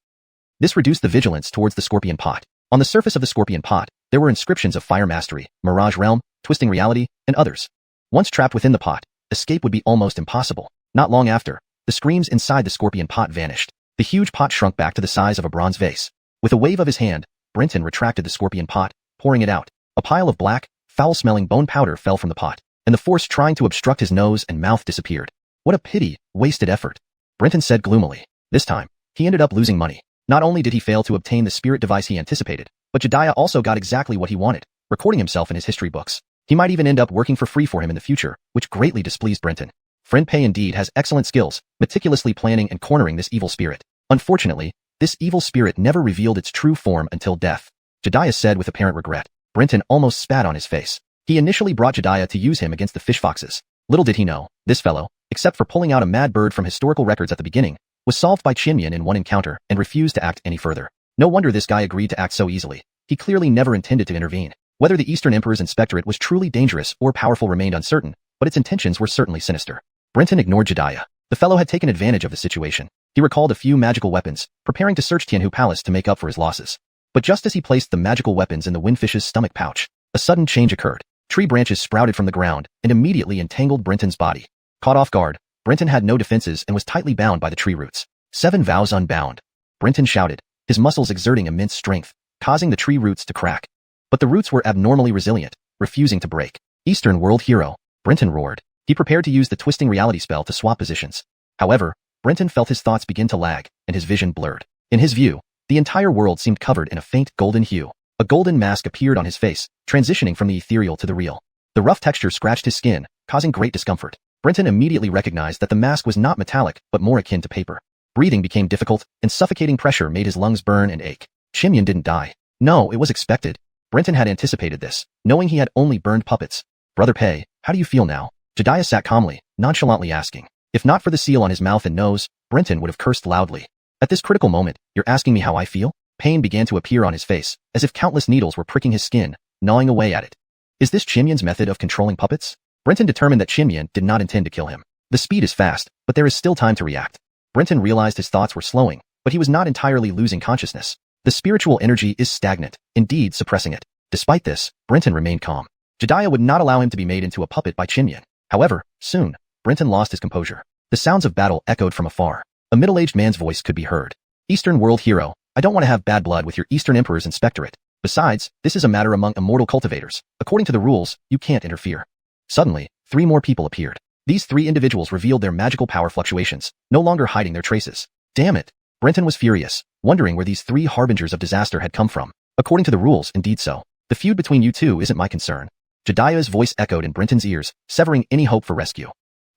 This reduced the vigilance towards the scorpion pot. On the surface of the scorpion pot, there were inscriptions of fire mastery, mirage realm, twisting reality, and others. Once trapped within the pot, escape would be almost impossible. Not long after, the screams inside the scorpion pot vanished. The huge pot shrunk back to the size of a bronze vase. With a wave of his hand, Brenton retracted the scorpion pot, pouring it out. A pile of black, foul-smelling bone powder fell from the pot, and the force trying to obstruct his nose and mouth disappeared. What a pity, wasted effort. Brenton said gloomily. This time, he ended up losing money. Not only did he fail to obtain the spirit device he anticipated, but Jediah also got exactly what he wanted, recording himself in his history books. He might even end up working for free for him in the future, which greatly displeased Brenton. Friend Pei indeed has excellent skills, meticulously planning and cornering this evil spirit. Unfortunately, this evil spirit never revealed its true form until death. Jediah said with apparent regret. Brenton almost spat on his face. He initially brought Jediah to use him against the fish foxes. Little did he know, this fellow, except for pulling out a mad bird from historical records at the beginning, was solved by Xuanhuan in one encounter and refused to act any further. No wonder this guy agreed to act so easily. He clearly never intended to intervene. Whether the Eastern Emperor's inspectorate was truly dangerous or powerful remained uncertain, but its intentions were certainly sinister. Brenton ignored Jediah. The fellow had taken advantage of the situation. He recalled a few magical weapons, preparing to search Tianhu Palace to make up for his losses. But just as he placed the magical weapons in the windfish's stomach pouch, a sudden change occurred. Tree branches sprouted from the ground and immediately entangled Brenton's body. Caught off guard, Brenton had no defenses and was tightly bound by the tree roots. 7 vows unbound. Brenton shouted, his muscles exerting immense strength, causing the tree roots to crack. But the roots were abnormally resilient, refusing to break. Eastern world hero, Brenton roared. He prepared to use the twisting reality spell to swap positions. However, Brenton felt his thoughts begin to lag, and his vision blurred. In his view, the entire world seemed covered in a faint golden hue. A golden mask appeared on his face, transitioning from the ethereal to the real. The rough texture scratched his skin, causing great discomfort. Brenton immediately recognized that the mask was not metallic, but more akin to paper. Breathing became difficult, and suffocating pressure made his lungs burn and ache. Xuanhuan didn't die. No, it was expected. Brenton had anticipated this, knowing he had only burned puppets. Brother Pei, how do you feel now? Jediah sat calmly, nonchalantly asking. If not for the seal on his mouth and nose, Brenton would have cursed loudly. At this critical moment, you're asking me how I feel? Pain began to appear on his face, as if countless needles were pricking his skin, gnawing away at it. Is this Xuanhuan's method of controlling puppets? Brenton determined that Xuanhuan did not intend to kill him. The speed is fast, but there is still time to react. Brenton realized his thoughts were slowing, but he was not entirely losing consciousness. The spiritual energy is stagnant, indeed suppressing it. Despite this, Brenton remained calm. Jediah would not allow him to be made into a puppet by Xuanhuan. However, soon, Brenton lost his composure. The sounds of battle echoed from afar. A middle-aged man's voice could be heard. Eastern world hero, I don't want to have bad blood with your Eastern Emperor's inspectorate. Besides, this is a matter among immortal cultivators. According to the rules, you can't interfere. Suddenly, 3 more people appeared. These 3 individuals revealed their magical power fluctuations, no longer hiding their traces. Damn it! Brenton was furious, wondering where these 3 harbingers of disaster had come from. According to the rules, indeed so. The feud between you two isn't my concern. Jediah's voice echoed in Brenton's ears, severing any hope for rescue.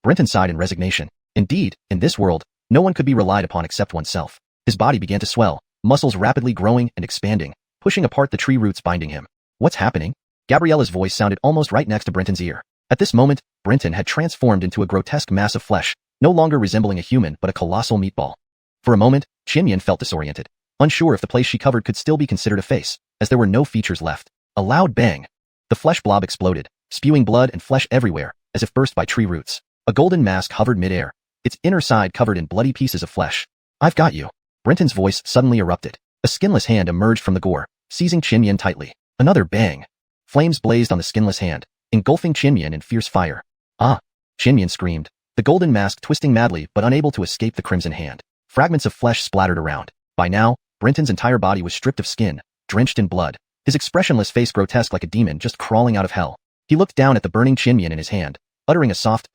Brenton sighed in resignation. Indeed, in this world, no one could be relied upon except oneself. His body began to swell, muscles rapidly growing and expanding, pushing apart the tree roots binding him. What's happening? Gabriella's voice sounded almost right next to Brenton's ear. At this moment, Brenton had transformed into a grotesque mass of flesh, no longer resembling a human but a colossal meatball. For a moment, Xuanhuan felt disoriented. unsure if the place she covered could still be considered a face, as there were no features left. A loud bang. The flesh blob exploded, spewing blood and flesh everywhere, as if burst by tree roots. A golden mask hovered mid-air, its inner side covered in bloody pieces of flesh. I've got you. Brenton's voice suddenly erupted. A skinless hand emerged from the gore, seizing Xuanhuan tightly. Another bang. Flames blazed on the skinless hand, engulfing Xuanhuan in fierce fire. Ah! Xuanhuan screamed, the golden mask twisting madly but unable to escape the crimson hand. Fragments of flesh splattered around. By now, Brenton's entire body was stripped of skin, drenched in blood, his expressionless face grotesque like a demon just crawling out of hell. He looked down at the burning Xuanhuan in his hand, uttering a soft,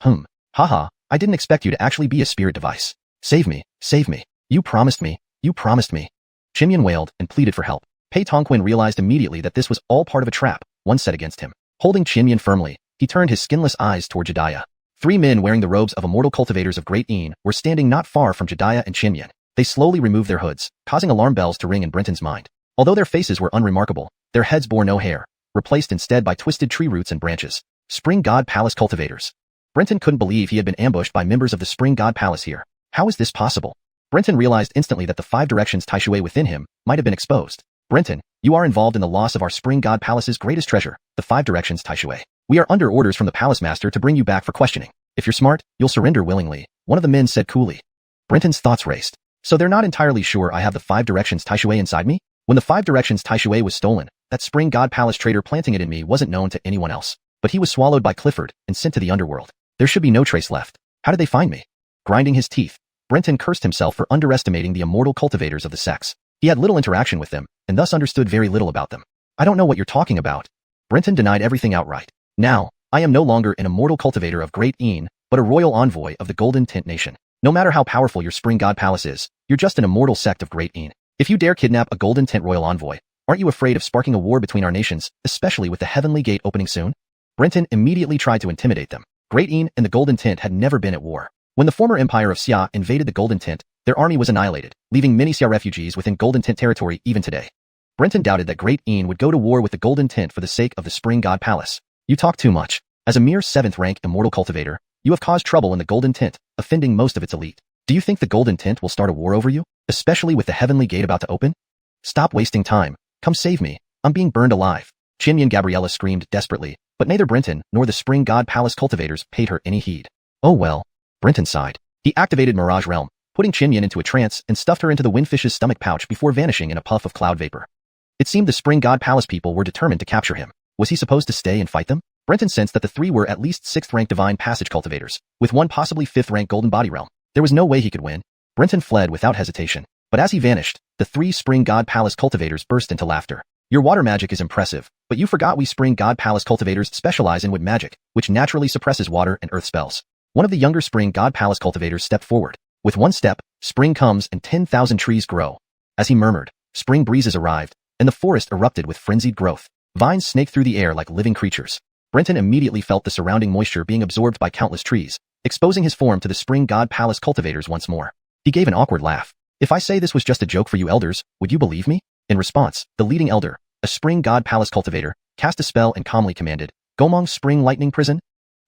Haha, I didn't expect you to actually be a spirit device. Save me, save me. You promised me, you promised me. Xuanhuan wailed and pleaded for help. Pei Tongquin realized immediately that this was all part of a trap, one set against him. Holding Xuanhuan firmly, he turned his skinless eyes toward Jediah. 3 men wearing the robes of immortal cultivators of Great Een were standing not far from Jediah and Xuanhuan. They slowly removed their hoods, causing alarm bells to ring in Brenton's mind. Although their faces were unremarkable, their heads bore no hair, replaced instead by twisted tree roots and branches. Spring God Palace cultivators. Brenton couldn't believe he had been ambushed by members of the Spring God Palace here. How is this possible? Brenton realized instantly that the 5 Directions Tai Sui within him might have been exposed. Brenton, you are involved in the loss of our Spring God Palace's greatest treasure, the 5 Directions Tai Sui. We are under orders from the Palace Master to bring you back for questioning. If you're smart, you'll surrender willingly, one of the men said coolly. Brenton's thoughts raced. So they're not entirely sure I have the 5 Directions Tai Sui inside me? When the 5 Directions Tai Sui was stolen, that Spring God Palace traitor planting it in me wasn't known to anyone else. But he was swallowed by Clifford and sent to the underworld. There should be no trace left. How did they find me? Grinding his teeth, Brenton cursed himself for underestimating the immortal cultivators of the sex. He had little interaction with them, and thus understood very little about them. I don't know what you're talking about. Brenton denied everything outright. Now, I am no longer an immortal cultivator of Great Een, but a royal envoy of the Golden Tint Nation. No matter how powerful your Spring God Palace is, you're just an immortal sect of Great Een. If you dare kidnap a Golden Tint royal envoy, aren't you afraid of sparking a war between our nations, especially with the Heavenly Gate opening soon? Brenton immediately tried to intimidate them. Great Een and the Golden Tint had never been at war. When the former empire of Xia invaded the Golden Tint, their army was annihilated, leaving many Xia refugees within Golden Tint territory even today. Brenton doubted that Great Een would go to war with the Golden Tint for the sake of the Spring God Palace. You talk too much. As a mere 7th rank immortal cultivator, you have caused trouble in the Golden Tint, offending most of its elite. Do you think the Golden Tint will start a war over you, especially with the Heavenly Gate about to open? Stop wasting time. Come save me. I'm being burned alive. Xuanhuan Gabriella screamed desperately, but neither Brenton nor the Spring God Palace cultivators paid her any heed. Oh well. Brenton sighed. He activated Mirage Realm, putting Xuanhuan into a trance and stuffed her into the windfish's stomach pouch before vanishing in a puff of cloud vapor. It seemed the Spring God Palace people were determined to capture him. Was he supposed to stay and fight them? Brenton sensed that the 3 were at least 6th rank Divine Passage cultivators, with one possibly 5th rank Golden Body Realm. There was no way he could win. Brenton fled without hesitation. But as he vanished, the 3 Spring God Palace cultivators burst into laughter. Your water magic is impressive, but you forgot we Spring God Palace cultivators specialize in wood magic, which naturally suppresses water and earth spells. One of the younger Spring God Palace cultivators stepped forward. With one step, spring comes and 10,000 trees grow. As he murmured, spring breezes arrived, and the forest erupted with frenzied growth. Vines snaked through the air like living creatures. Brenton immediately felt the surrounding moisture being absorbed by countless trees, exposing his form to the Spring God Palace cultivators once more. He gave an awkward laugh. If I say this was just a joke for you elders, would you believe me? In response, the leading elder, a Spring God Palace cultivator, cast a spell and calmly commanded, Gomong Spring Lightning Prison?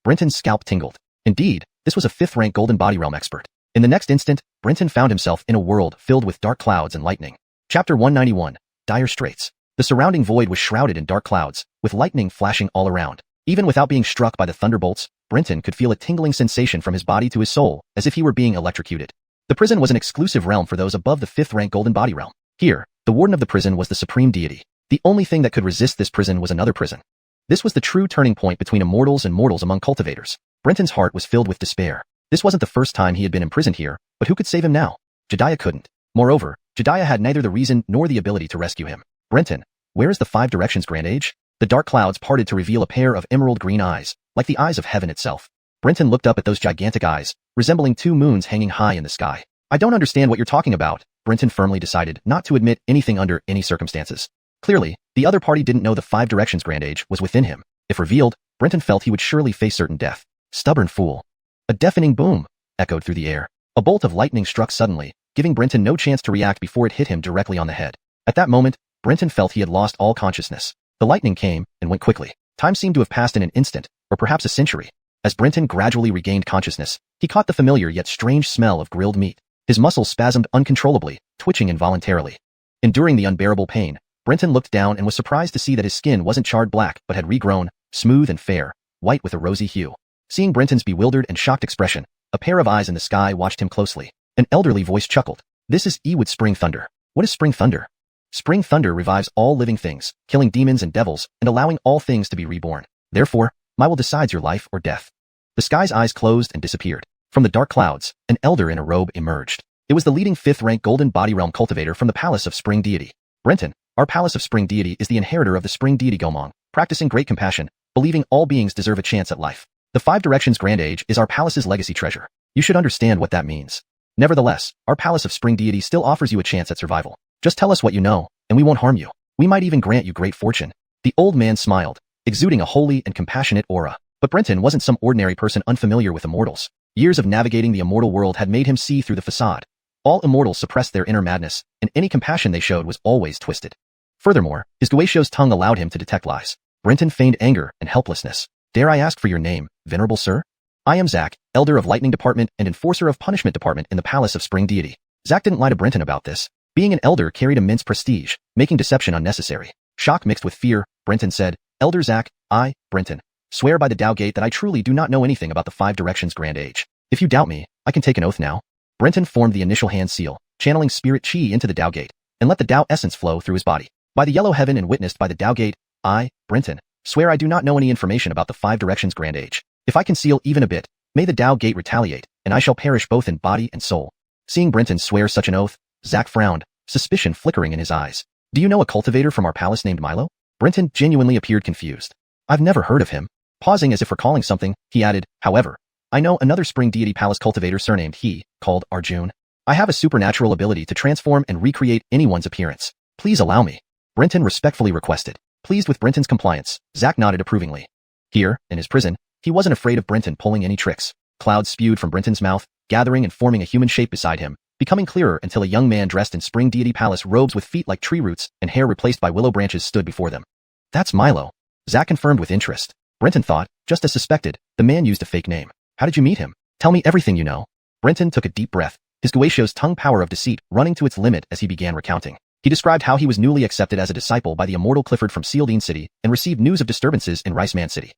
Brenton's scalp tingled. Indeed, this was a 5th rank Golden Body Realm expert. In the next instant, Brenton found himself in a world filled with dark clouds and lightning. Chapter 191, Dire Straits. The surrounding void was shrouded in dark clouds, with lightning flashing all around. Even without being struck by the thunderbolts, Brenton could feel a tingling sensation from his body to his soul, as if he were being electrocuted. The prison was an exclusive realm for those above the 5th rank Golden Body Realm. Here, the warden of the prison was the supreme deity. The only thing that could resist this prison was another prison. This was the true turning point between immortals and mortals among cultivators. Brenton's heart was filled with despair. This wasn't the first time he had been imprisoned here, but who could save him now? Jediah couldn't. Moreover, Jediah had neither the reason nor the ability to rescue him. Brenton, where is the 5 Directions Grand Age? The dark clouds parted to reveal a pair of emerald green eyes, like the eyes of heaven itself. Brenton looked up at those gigantic eyes, resembling 2 moons hanging high in the sky. I don't understand what you're talking about. Brenton firmly decided not to admit anything under any circumstances. Clearly, the other party didn't know the 5 Directions Grand Age was within him. If revealed, Brenton felt he would surely face certain death. Stubborn fool. A deafening boom echoed through the air. A bolt of lightning struck suddenly, giving Brenton no chance to react before it hit him directly on the head. At that moment, Brenton felt he had lost all consciousness. The lightning came and went quickly. Time seemed to have passed in an instant, or perhaps a century. As Brenton gradually regained consciousness, he caught the familiar yet strange smell of grilled meat. His muscles spasmed uncontrollably, twitching involuntarily. Enduring the unbearable pain, Brenton looked down and was surprised to see that his skin wasn't charred black but had regrown, smooth and fair, white with a rosy hue. Seeing Brenton's bewildered and shocked expression, a pair of eyes in the sky watched him closely. An elderly voice chuckled. This is Ewood Spring Thunder. What is Spring Thunder? Spring Thunder revives all living things, killing demons and devils and allowing all things to be reborn. Therefore, my will decides your life or death. The sky's eyes closed and disappeared. From the dark clouds, an elder in a robe emerged. It was the leading 5th-rank Golden Body Realm cultivator from the Palace of Spring Deity. Brenton, our Palace of Spring Deity is the inheritor of the Spring Deity Gomong, practicing great compassion, believing all beings deserve a chance at life. The 5 Directions Grand Age is our palace's legacy treasure. You should understand what that means. Nevertheless, our Palace of Spring Deity still offers you a chance at survival. Just tell us what you know, and we won't harm you. We might even grant you great fortune. The old man smiled, exuding a holy and compassionate aura. But Brenton wasn't some ordinary person unfamiliar with immortals. Years of navigating the immortal world had made him see through the facade. All immortals suppressed their inner madness, and any compassion they showed was always twisted. Furthermore, his Guaixo's tongue allowed him to detect lies. Brenton feigned anger and helplessness. Dare I ask for your name, venerable sir? I am Zack, Elder of Lightning Department and Enforcer of Punishment Department in the Palace of Spring Deity. Zack didn't lie to Brenton about this. Being an elder carried immense prestige, making deception unnecessary. Shock mixed with fear, Brenton said, Elder Zack, I, Brenton, swear by the Tao Gate that I truly do not know anything about the 5 Directions Grand Age. If you doubt me, I can take an oath now. Brenton formed the initial hand seal, channeling spirit chi into the Tao Gate, and let the Tao essence flow through his body. By the yellow heaven and witnessed by the Tao Gate, I, Brenton, swear I do not know any information about the 5 Directions Grand Age. If I conceal even a bit, may the Tao Gate retaliate, and I shall perish both in body and soul. Seeing Brenton swear such an oath, Zack frowned, suspicion flickering in his eyes. Do you know a cultivator from our palace named Milo? Brenton genuinely appeared confused. I've never heard of him. Pausing as if recalling something, he added, however, I know another Spring Deity Palace cultivator surnamed he, called Arjun. I have a supernatural ability to transform and recreate anyone's appearance. Please allow me. Brenton respectfully requested. Pleased with Brenton's compliance, Zack nodded approvingly. Here, in his prison, he wasn't afraid of Brenton pulling any tricks. Clouds spewed from Brenton's mouth, gathering and forming a human shape beside him, becoming clearer until a young man dressed in Spring Deity Palace robes with feet like tree roots and hair replaced by willow branches stood before them. That's Milo. Zack confirmed with interest. Brenton thought, just as suspected, the man used a fake name. How did you meet him? Tell me everything you know. Brenton took a deep breath, his Guaixo's tongue power of deceit running to its limit as he began recounting. He described how he was newly accepted as a disciple by the immortal Clifford from Sealdean City and received news of disturbances in Riceman City.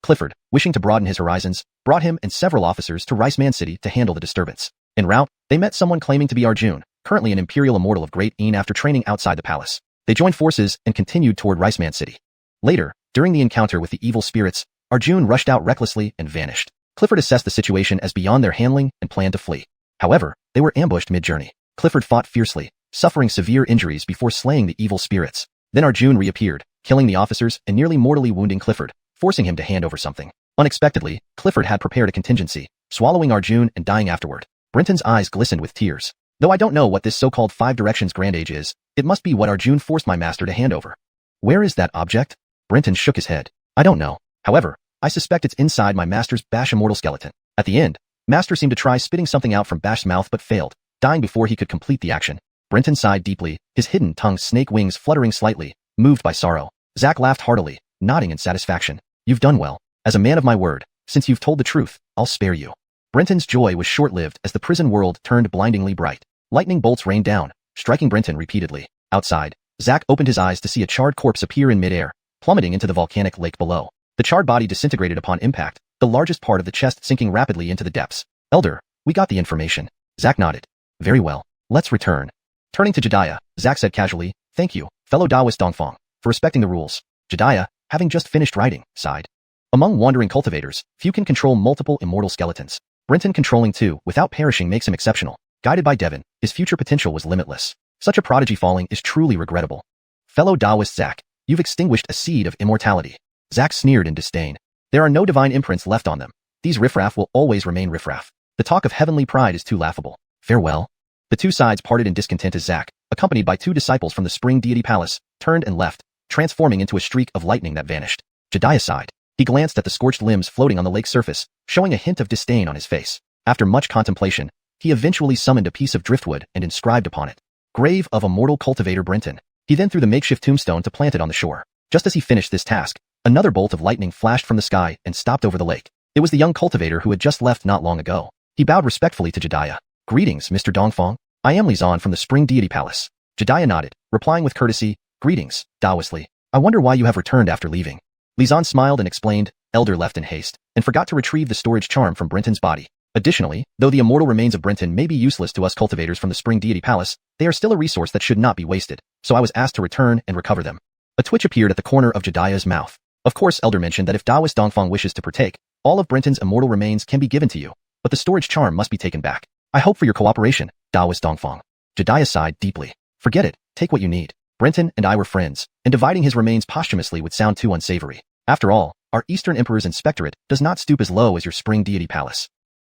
Clifford, wishing to broaden his horizons, brought him and several officers to Riceman City to handle the disturbance. En route, they met someone claiming to be Arjun, currently an imperial immortal of Great Een after training outside the palace. They joined forces and continued toward Riceman City. Later, during the encounter with the evil spirits, Arjun rushed out recklessly and vanished. Clifford assessed the situation as beyond their handling and planned to flee. However, they were ambushed mid-journey. Clifford fought fiercely, suffering severe injuries before slaying the evil spirits. Then Arjun reappeared, killing the officers and nearly mortally wounding Clifford, forcing him to hand over something. Unexpectedly, Clifford had prepared a contingency, swallowing Arjun and dying afterward. Brenton's eyes glistened with tears. Though I don't know what this so-called 5 Directions Grand Age is, it must be what Arjun forced my master to hand over. Where is that object? Brenton shook his head. I don't know. However, I suspect it's inside my master's Bash immortal skeleton. At the end, Master seemed to try spitting something out from Bash's mouth but failed, dying before he could complete the action. Brenton sighed deeply, his hidden tongue's snake wings fluttering slightly, moved by sorrow. Zack laughed heartily, nodding in satisfaction. You've done well. As a man of my word, since you've told the truth, I'll spare you. Brenton's joy was short-lived as the prison world turned blindingly bright. Lightning bolts rained down, striking Brenton repeatedly. Outside, Zack opened his eyes to see a charred corpse appear in midair, plummeting into the volcanic lake below. The charred body disintegrated upon impact, the largest part of the chest sinking rapidly into the depths. Elder, we got the information. Zack nodded. Very well. Let's return. Turning to Jediah, Zack said casually, thank you, fellow Taoist Dongfang, for respecting the rules. Jediah, having just finished writing, sighed. Among wandering cultivators, few can control multiple immortal skeletons. Brenton controlling two without perishing makes him exceptional. Guided by Devon, his future potential was limitless. Such a prodigy falling is truly regrettable. Fellow Taoist Zack, you've extinguished a seed of immortality. Zack sneered in disdain. There are no divine imprints left on them. These riffraff will always remain riffraff. The talk of heavenly pride is too laughable. Farewell. The two sides parted in discontent as Zack, accompanied by 2 disciples from the Spring Deity Palace, turned and left, transforming into a streak of lightning that vanished. Jediah sighed. He glanced at the scorched limbs floating on the lake's surface, showing a hint of disdain on his face. After much contemplation, he eventually summoned a piece of driftwood and inscribed upon it, Grave of Immortal Cultivator Brenton. He then threw the makeshift tombstone to plant it on the shore. Just as he finished this task, another bolt of lightning flashed from the sky and stopped over the lake. It was the young cultivator who had just left not long ago. He bowed respectfully to Jediah. Greetings, Mr. Dongfang. I am Li Zan from the Spring Deity Palace. Jediah nodded, replying with courtesy, "Greetings, Daoistly. I wonder why you have returned after leaving." Li Zan smiled and explained, "Elder left in haste, and forgot to retrieve the storage charm from Brenton's body. Additionally, though the immortal remains of Brenton may be useless to us cultivators from the Spring Deity Palace, they are still a resource that should not be wasted, so I was asked to return and recover them." A twitch appeared at the corner of Jediah's mouth. Of course, Elder mentioned that if Daoist Dongfang wishes to partake, all of Brenton's immortal remains can be given to you, but the storage charm must be taken back. "I hope for your cooperation, Daoist Dongfang." Jediah sighed deeply. "Forget it, take what you need. Brenton and I were friends, and dividing his remains posthumously would sound too unsavory. After all, our Eastern Emperor's inspectorate does not stoop as low as your Spring Deity Palace."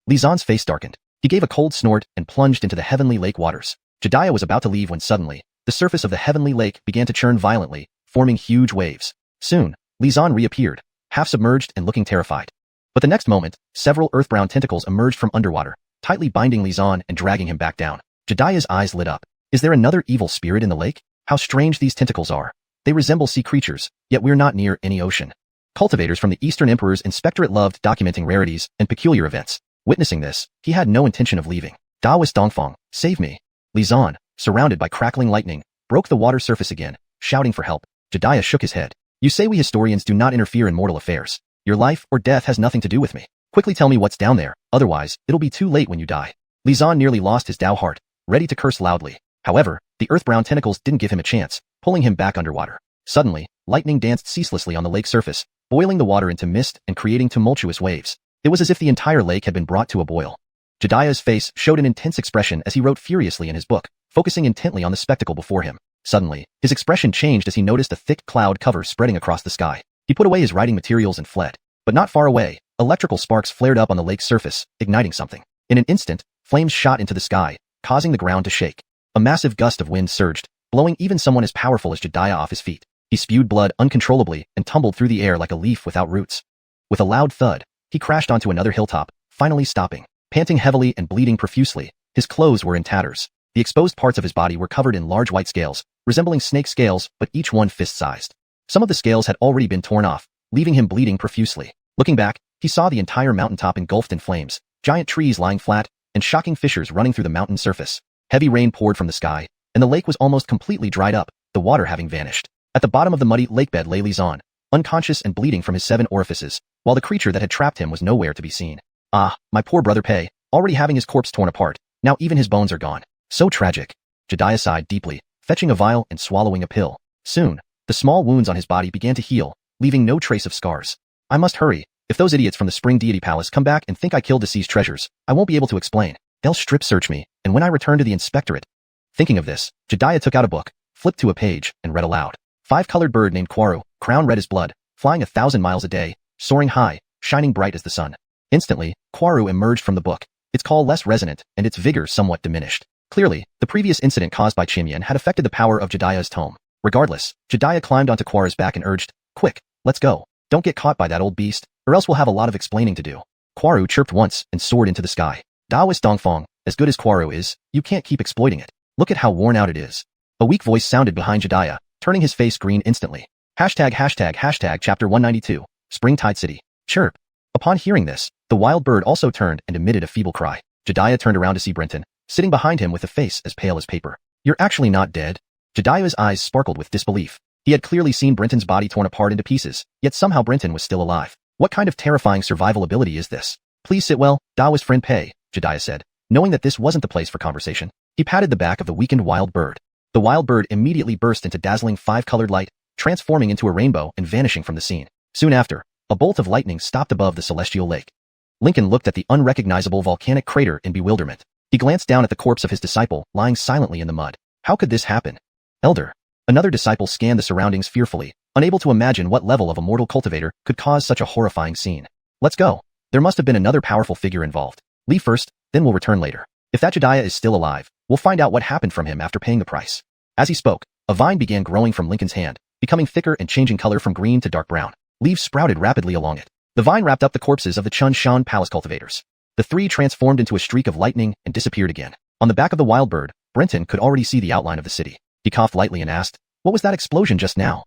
Li Zan's face darkened. He gave a cold snort and plunged into the heavenly lake waters. Jediah was about to leave when suddenly, the surface of the heavenly lake began to churn violently, forming huge waves. Soon, Li Zan reappeared, half submerged and looking terrified. But the next moment, several earth-brown tentacles emerged from underwater, tightly binding Li Zan and dragging him back down. Jediah's eyes lit up. Is there another evil spirit in the lake? How strange these tentacles are. They resemble sea creatures, yet we're not near any ocean. Cultivators from the Eastern Emperor's inspectorate loved documenting rarities and peculiar events. Witnessing this, he had no intention of leaving. "Daoist Dongfang, save me." Li Zan, surrounded by crackling lightning, broke the water surface again, shouting for help. Jediah shook his head. "You say we historians do not interfere in mortal affairs. Your life or death has nothing to do with me. Quickly tell me what's down there, otherwise, it'll be too late when you die." Li Zan nearly lost his Dao heart, ready to curse loudly. However, the earth-brown tentacles didn't give him a chance, pulling him back underwater. Suddenly, lightning danced ceaselessly on the lake surface, boiling the water into mist and creating tumultuous waves. It was as if the entire lake had been brought to a boil. Jediah's face showed an intense expression as he wrote furiously in his book, focusing intently on the spectacle before him. Suddenly, his expression changed as he noticed a thick cloud cover spreading across the sky. He put away his writing materials and fled. But not far away, electrical sparks flared up on the lake's surface, igniting something. In an instant, flames shot into the sky, causing the ground to shake. A massive gust of wind surged, blowing even someone as powerful as Jediah off his feet. He spewed blood uncontrollably and tumbled through the air like a leaf without roots. With a loud thud, he crashed onto another hilltop, finally stopping. Panting heavily and bleeding profusely, his clothes were in tatters. The exposed parts of his body were covered in large white scales, resembling snake scales, but each one fist-sized. Some of the scales had already been torn off, leaving him bleeding profusely. Looking back, he saw the entire mountaintop engulfed in flames, giant trees lying flat, and shocking fissures running through the mountain surface. Heavy rain poured from the sky, and the lake was almost completely dried up, the water having vanished. At the bottom of the muddy lakebed lay Li Zan, unconscious and bleeding from his 7 orifices, while the creature that had trapped him was nowhere to be seen. "Ah, my poor brother Pei, already having his corpse torn apart, now even his bones are gone. So tragic." Jediah sighed deeply, fetching a vial and swallowing a pill. Soon, the small wounds on his body began to heal, leaving no trace of scars. "I must hurry. If those idiots from the Spring Deity Palace come back and think I killed the sea's treasures, I won't be able to explain. They'll strip search me, and when I return to the inspectorate." Thinking of this, Jediah took out a book, flipped to a page, and read aloud. "Five-colored bird named Quaru, crown red as blood, flying 1,000 miles a day, soaring high, shining bright as the sun." Instantly, Quaru emerged from the book, its call less resonant and its vigor somewhat diminished. Clearly, the previous incident caused by Xiuxian had affected the power of Jediah's tome. Regardless, Jediah climbed onto Quaru's back and urged, "Quick, let's go. Don't get caught by that old beast, or else we'll have a lot of explaining to do." Quaru chirped once and soared into the sky. "Daoist Dongfang, as good as Quaru is, you can't keep exploiting it. Look at how worn out it is." A weak voice sounded behind Jediah, turning his face green instantly. ##### Chapter 192, Springtide City. Chirp. Upon hearing this, the wild bird also turned and emitted a feeble cry. Jediah turned around to see Brenton, sitting behind him with a face as pale as paper. "You're actually not dead?" Jediah's eyes sparkled with disbelief. He had clearly seen Brenton's body torn apart into pieces, yet somehow Brenton was still alive. What kind of terrifying survival ability is this? "Please sit well, Daoist friend Pei," Jediah said, knowing that this wasn't the place for conversation. He patted the back of the weakened wild bird. The wild bird immediately burst into dazzling 5-colored light, transforming into a rainbow and vanishing from the scene. Soon after, a bolt of lightning stopped above the celestial lake. Lincoln looked at the unrecognizable volcanic crater in bewilderment. He glanced down at the corpse of his disciple lying silently in the mud. How could this happen? "Elder." Another disciple scanned the surroundings fearfully, unable to imagine what level of a mortal cultivator could cause such a horrifying scene. "Let's go. There must have been another powerful figure involved. Leave first, then we'll return later. If that Jediah is still alive, we'll find out what happened from him after paying the price." As he spoke, a vine began growing from Lincoln's hand, becoming thicker and changing color from green to dark brown. Leaves sprouted rapidly along it. The vine wrapped up the corpses of the Xuanhuan palace cultivators. The 3 transformed into a streak of lightning and disappeared again. On the back of the wild bird, Brenton could already see the outline of the city. He coughed lightly and asked, "What was that explosion just now?"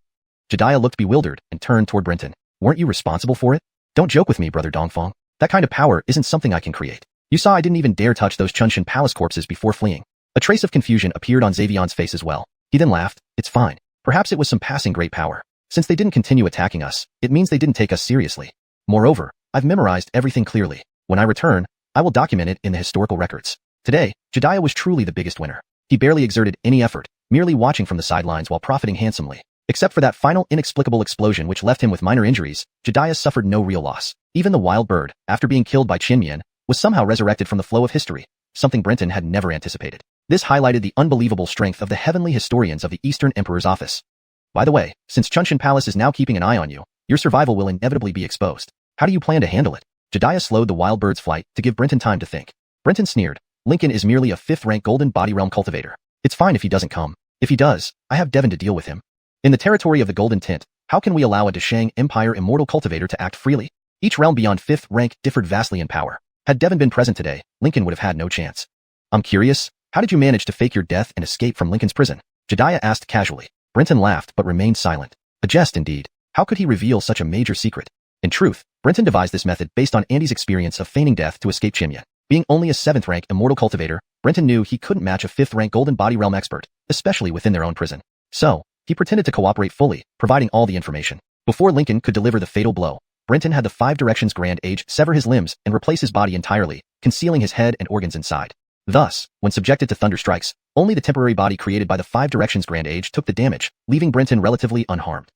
Jediah looked bewildered and turned toward Brenton. "Weren't you responsible for it?" "Don't joke with me, brother Dongfang. That kind of power isn't something I can create. You saw I didn't even dare touch those Xuanhuan palace corpses before fleeing." A trace of confusion appeared on Xavion's face as well. He then laughed. It's fine. Perhaps it was some passing great power. Since they didn't continue attacking us, it means they didn't take us seriously. Moreover, I've memorized everything clearly. When I return, I will document it in the historical records. Today, Jediah was truly the biggest winner. He barely exerted any effort, merely watching from the sidelines while profiting handsomely. Except for that final inexplicable explosion which left him with minor injuries, Jediah suffered no real loss. Even the wild bird, after being killed by Qinmian, was somehow resurrected from the flow of history, something Brenton had never anticipated. This highlighted the unbelievable strength of the heavenly historians of the Eastern Emperor's office. By the way, since Xuanhuan Palace is now keeping an eye on you, your survival will inevitably be exposed. How do you plan to handle it? Jediah slowed the wild bird's flight to give Brenton time to think. Brenton sneered. Lincoln is merely a 5th-rank golden body realm cultivator. It's fine if he doesn't come. If he does, I have Devon to deal with him. In the territory of the Golden Tint, how can we allow a Dashang Empire immortal cultivator to act freely? Each realm beyond 5th rank differed vastly in power. Had Devon been present today, Lincoln would have had no chance. I'm curious, how did you manage to fake your death and escape from Lincoln's prison? Jediah asked casually. Brenton laughed but remained silent. A jest indeed. How could he reveal such a major secret? In truth, Brenton devised this method based on Andy's experience of feigning death to escape Qinmian. Being only a 7th rank immortal cultivator, Brenton knew he couldn't match a 5th rank golden body realm expert, especially within their own prison. So, he pretended to cooperate fully, providing all the information. Before Lincoln could deliver the fatal blow, Brenton had the 5 Directions Grand Age sever his limbs and replace his body entirely, concealing his head and organs inside. Thus, when subjected to thunder strikes, only the temporary body created by the 5 Directions Grand Age took the damage, leaving Brenton relatively unharmed.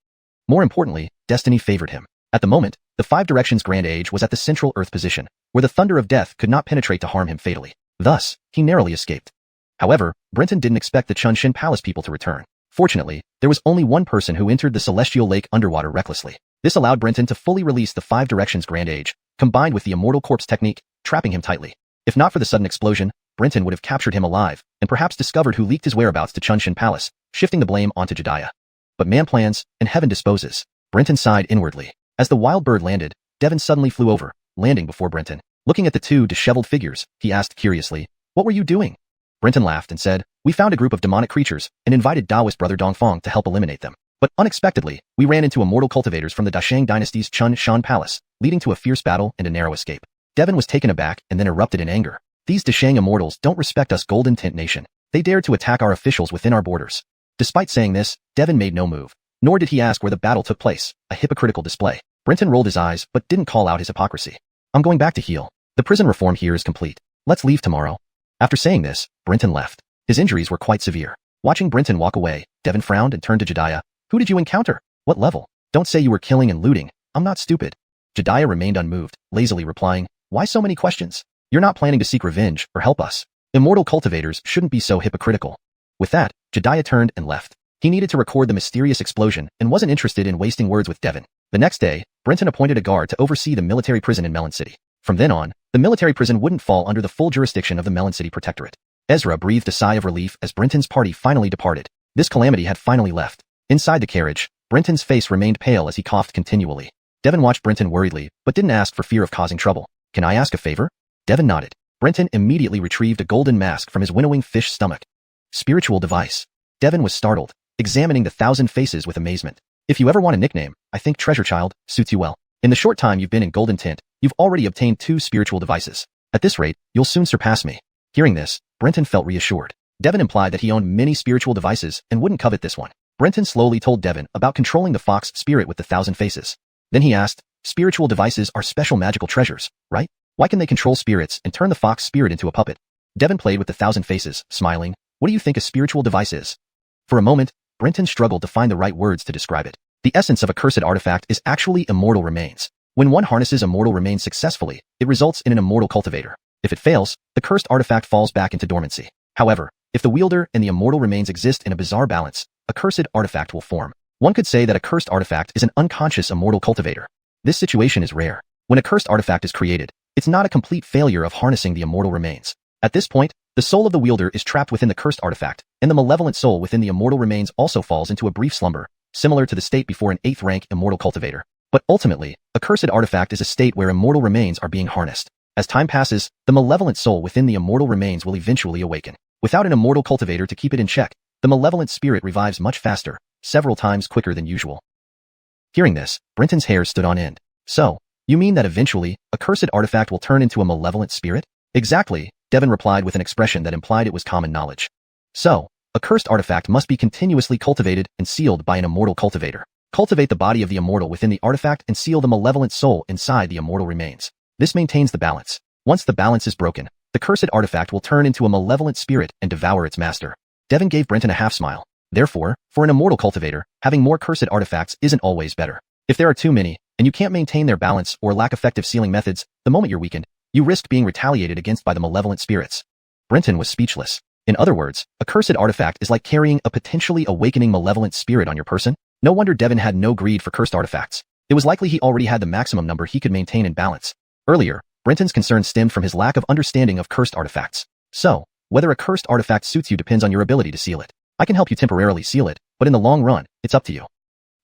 More importantly, destiny favored him. At the moment, the 5 Directions Grand Age was at the central Earth position, where the thunder of death could not penetrate to harm him fatally. Thus, he narrowly escaped. However, Brenton didn't expect the Xuanhuan Palace people to return. Fortunately, there was only one person who entered the Celestial Lake underwater recklessly. This allowed Brenton to fully release the 5 Directions Grand Age, combined with the Immortal Corpse technique, trapping him tightly. If not for the sudden explosion, Brenton would have captured him alive, and perhaps discovered who leaked his whereabouts to Xuanhuan Palace, shifting the blame onto Jediah. But man plans, and heaven disposes. Brenton sighed inwardly. As the wild bird landed, Devon suddenly flew over, landing before Brenton. Looking at the two disheveled figures, he asked curiously, "What were you doing?" Brenton laughed and said, "We found a group of demonic creatures and invited Taoist brother Dongfang to help eliminate them. But unexpectedly, we ran into immortal cultivators from the Dashang dynasty's Xuanhuan Palace, leading to a fierce battle and a narrow escape." Devon was taken aback and then erupted in anger. "These Dashang immortals don't respect us Golden Tint Nation. They dared to attack our officials within our borders." Despite saying this, Devon made no move. Nor did he ask where the battle took place, a hypocritical display. Brenton rolled his eyes but didn't call out his hypocrisy. "I'm going back to heal. The prison reform here is complete. Let's leave tomorrow." After saying this, Brenton left. His injuries were quite severe. Watching Brenton walk away, Devon frowned and turned to Jediah. "Who did you encounter? What level? Don't say you were killing and looting. I'm not stupid." Jediah remained unmoved, lazily replying, "Why so many questions? You're not planning to seek revenge or help us. Immortal cultivators shouldn't be so hypocritical." With that, Jediah turned and left. He needed to record the mysterious explosion and wasn't interested in wasting words with Devon. The next day, Brenton appointed a guard to oversee the military prison in Melon City. From then on, the military prison wouldn't fall under the full jurisdiction of the Melon City Protectorate. Ezra breathed a sigh of relief as Brenton's party finally departed. This calamity had finally left. Inside the carriage, Brenton's face remained pale as he coughed continually. Devon watched Brenton worriedly, but didn't ask for fear of causing trouble. "Can I ask a favor?" Devon nodded. Brenton immediately retrieved a golden mask from his winnowing fish stomach. Spiritual device. Devon was startled, examining the 1,000 faces with amazement. "If you ever want a nickname, I think Treasure Child suits you well. In the short time you've been in Golden Tint, you've already obtained 2 spiritual devices. At this rate, you'll soon surpass me." Hearing this, Brenton felt reassured. Devon implied that he owned many spiritual devices and wouldn't covet this one. Brenton slowly told Devon about controlling the fox spirit with the 1,000 faces. Then he asked, "Spiritual devices are special magical treasures, right? Why can they control spirits and turn the fox spirit into a puppet?" Devon played with the 1,000 faces, smiling. "What do you think a spiritual device is?" For a moment, Brenton struggled to find the right words to describe it. The essence of a cursed artifact is actually immortal remains. When one harnesses immortal remains successfully, it results in an immortal cultivator. If it fails, the cursed artifact falls back into dormancy. However, if the wielder and the immortal remains exist in a bizarre balance, a cursed artifact will form. One could say that a cursed artifact is an unconscious immortal cultivator. This situation is rare. When a cursed artifact is created, it's not a complete failure of harnessing the immortal remains. At this point, the soul of the wielder is trapped within the cursed artifact, and the malevolent soul within the immortal remains also falls into a brief slumber, similar to the state before an 8th rank immortal cultivator. But ultimately, a cursed artifact is a state where immortal remains are being harnessed. As time passes, the malevolent soul within the immortal remains will eventually awaken. Without an immortal cultivator to keep it in check, the malevolent spirit revives much faster, several times quicker than usual. Hearing this, Brenton's hair stood on end. "So, you mean that eventually, a cursed artifact will turn into a malevolent spirit?" "Exactly, Devon replied with an expression that implied it was common knowledge. So, a cursed artifact must be continuously cultivated and sealed by an immortal cultivator. Cultivate the body of the immortal within the artifact and seal the malevolent soul inside the immortal remains. This maintains the balance. Once the balance is broken, the cursed artifact will turn into a malevolent spirit and devour its master. Devon gave Brenton a half-smile. Therefore, for an immortal cultivator, having more cursed artifacts isn't always better. If there are too many, and you can't maintain their balance or lack effective sealing methods, the moment you're weakened, you risk being retaliated against by the malevolent spirits. Brenton was speechless. In other words, a cursed artifact is like carrying a potentially awakening malevolent spirit on your person. No wonder Devon had no greed for cursed artifacts. It was likely he already had the maximum number he could maintain in balance. Earlier, Brenton's concern stemmed from his lack of understanding of cursed artifacts. So, whether a cursed artifact suits you depends on your ability to seal it. I can help you temporarily seal it, but in the long run, it's up to you.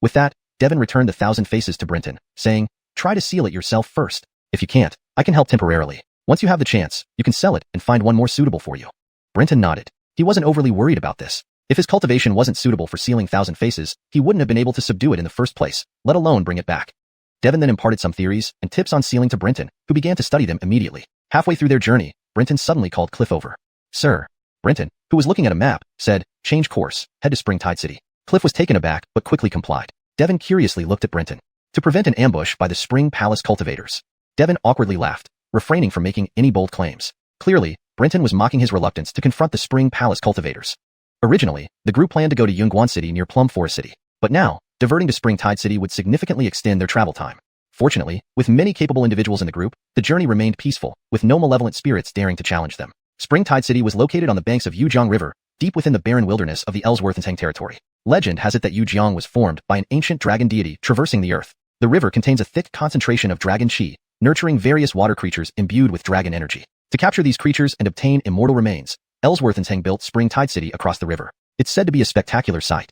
With that, Devon returned the 1,000 faces to Brenton, saying, try to seal it yourself first. If you can't, I can help temporarily. Once you have the chance, you can sell it and find one more suitable for you. Brenton nodded. He wasn't overly worried about this. If his cultivation wasn't suitable for sealing 1,000 faces, he wouldn't have been able to subdue it in the first place, let alone bring it back. Devon then imparted some theories and tips on sealing to Brenton, who began to study them immediately. Halfway through their journey, Brenton suddenly called Cliff over. Sir. Brenton, who was looking at a map, said, change course, head to Springtide City. Cliff was taken aback, but quickly complied. Devon curiously looked at Brenton. To prevent an ambush by the Spring Palace cultivators. Devon awkwardly laughed, refraining from making any bold claims. Clearly, Brenton was mocking his reluctance to confront the Spring Palace cultivators. Originally, the group planned to go to Xuanhuan City near Plum Forest City, but now, diverting to Springtide City would significantly extend their travel time. Fortunately, with many capable individuals in the group, the journey remained peaceful, with no malevolent spirits daring to challenge them. Springtide City was located on the banks of Yujiang River, deep within the barren wilderness of the Ellsworth-Tang territory. Legend has it that Yujiang was formed by an ancient dragon deity traversing the earth. The river contains a thick concentration of dragon qi, nurturing various water creatures imbued with dragon energy. To capture these creatures and obtain immortal remains, Ellsworth-Tang built Springtide City across the river. It's said to be a spectacular sight.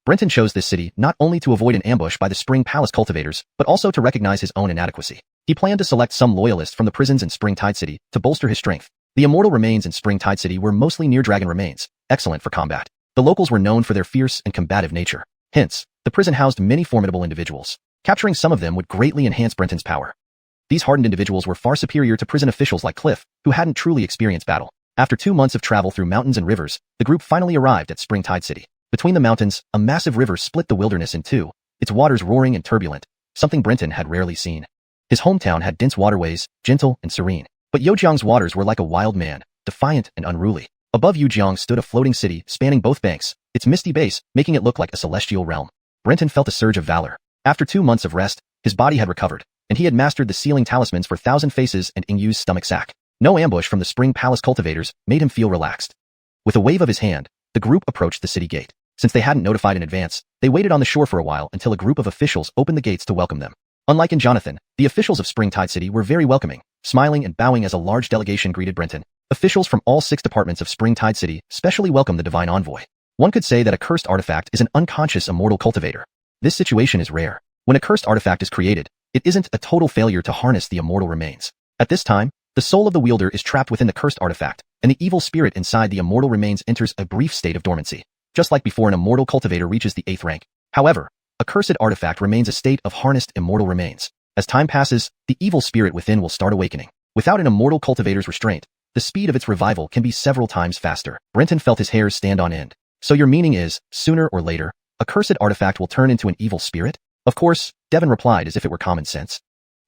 Brenton chose this city not only to avoid an ambush by the Spring Palace cultivators, but also to recognize his own inadequacy. He planned to select some loyalists from the prisons in Springtide City to bolster his strength. The immortal remains in Springtide City were mostly near-dragon remains, excellent for combat. The locals were known for their fierce and combative nature. Hence, the prison housed many formidable individuals. Capturing some of them would greatly enhance Brenton's power. These hardened individuals were far superior to prison officials like Cliff, who hadn't truly experienced battle. After 2 months of travel through mountains and rivers, the group finally arrived at Springtide City. Between the mountains, a massive river split the wilderness in two, its waters roaring and turbulent, something Brenton had rarely seen. His hometown had dense waterways, gentle and serene. But Yujiang's waters were like a wild man, defiant and unruly. Above Yujiang stood a floating city spanning both banks, its misty base making it look like a celestial realm. Brenton felt a surge of valor. After 2 months of rest, his body had recovered, and he had mastered the sealing talismans for 1,000 Faces and Ingyu's stomach sack. No ambush from the Spring Palace cultivators made him feel relaxed. With a wave of his hand, the group approached the city gate. Since they hadn't notified in advance, they waited on the shore for a while until a group of officials opened the gates to welcome them. Unlike in Jonathan, the officials of Springtide City were very welcoming, smiling and bowing as a large delegation greeted Brenton. Officials from all 6 departments of Springtide City specially welcomed the divine envoy. One could say that a cursed artifact is an unconscious immortal cultivator. This situation is rare. When a cursed artifact is created, it isn't a total failure to harness the immortal remains. At this time, the soul of the wielder is trapped within the cursed artifact, and the evil spirit inside the immortal remains enters a brief state of dormancy, just like before an immortal cultivator reaches the 8th rank. However, a cursed artifact remains a state of harnessed immortal remains. As time passes, the evil spirit within will start awakening. Without an immortal cultivator's restraint, the speed of its revival can be several times faster. Brenton felt his hairs stand on end. So your meaning is, sooner or later, a cursed artifact will turn into an evil spirit? Of course, Devon replied as if it were common sense.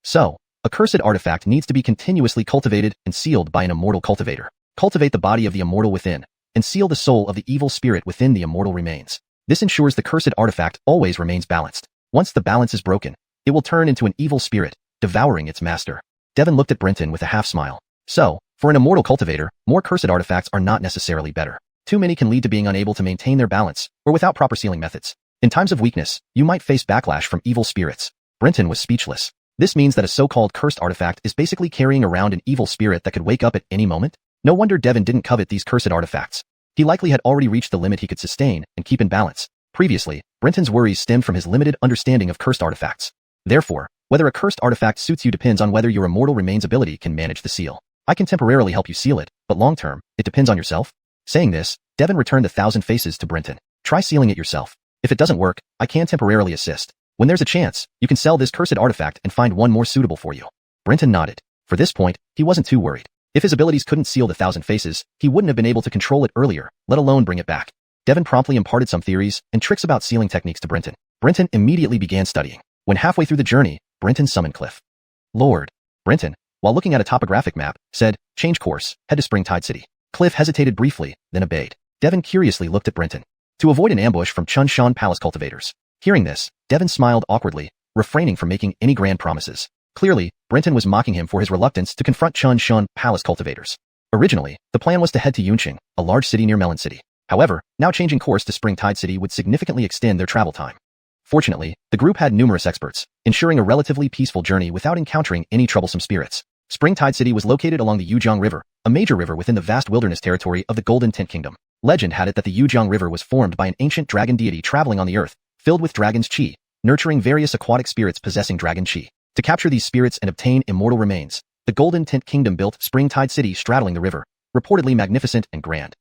So, a cursed artifact needs to be continuously cultivated and sealed by an immortal cultivator. Cultivate the body of the immortal within, and seal the soul of the evil spirit within the immortal remains. This ensures the cursed artifact always remains balanced. Once the balance is broken, it will turn into an evil spirit, devouring its master. Devon looked at Brenton with a half-smile. So, for an immortal cultivator, more cursed artifacts are not necessarily better. Too many can lead to being unable to maintain their balance, or without proper sealing methods. In times of weakness, you might face backlash from evil spirits. Brenton was speechless. This means that a so-called cursed artifact is basically carrying around an evil spirit that could wake up at any moment? No wonder Devon didn't covet these cursed artifacts. He likely had already reached the limit he could sustain and keep in balance. Previously, Brenton's worries stemmed from his limited understanding of cursed artifacts. Therefore, whether a cursed artifact suits you depends on whether your immortal remains ability can manage the seal. I can temporarily help you seal it, but long-term, it depends on yourself. Saying this, Devon returned the 1,000 Faces to Brenton. Try sealing it yourself. If it doesn't work, I can temporarily assist. When there's a chance, you can sell this cursed artifact and find one more suitable for you. Brenton nodded. For this point, he wasn't too worried. If his abilities couldn't seal the 1,000 faces, he wouldn't have been able to control it earlier, let alone bring it back. Devon promptly imparted some theories and tricks about sealing techniques to Brenton. Brenton immediately began studying. When halfway through the journey, Brenton summoned Cliff. Lord. Brenton, while looking at a topographic map, said, change course, head to Springtide City. Cliff hesitated briefly, then obeyed. Devon curiously looked at Brenton. To avoid an ambush from xuanhuan palace cultivators. Hearing this, Devon smiled awkwardly, refraining from making any grand promises. Clearly, Brenton was mocking him for his reluctance to confront xuanhuan palace cultivators. Originally, the plan was to head to Yunqing, a large city near Malevolent City. However, now changing course to Springtide City would significantly extend their travel time. Fortunately, the group had numerous experts, ensuring a relatively peaceful journey without encountering any troublesome spirits. Springtide City was located along the Yujiang River, a major river within the vast wilderness territory of the Golden Tint Kingdom. Legend had it that the Yujiang River was formed by an ancient dragon deity traveling on the earth, filled with dragon's qi, nurturing various aquatic spirits possessing dragon qi. To capture these spirits and obtain immortal remains, the Golden Tint Kingdom built Springtide City straddling the river, reportedly magnificent and grand.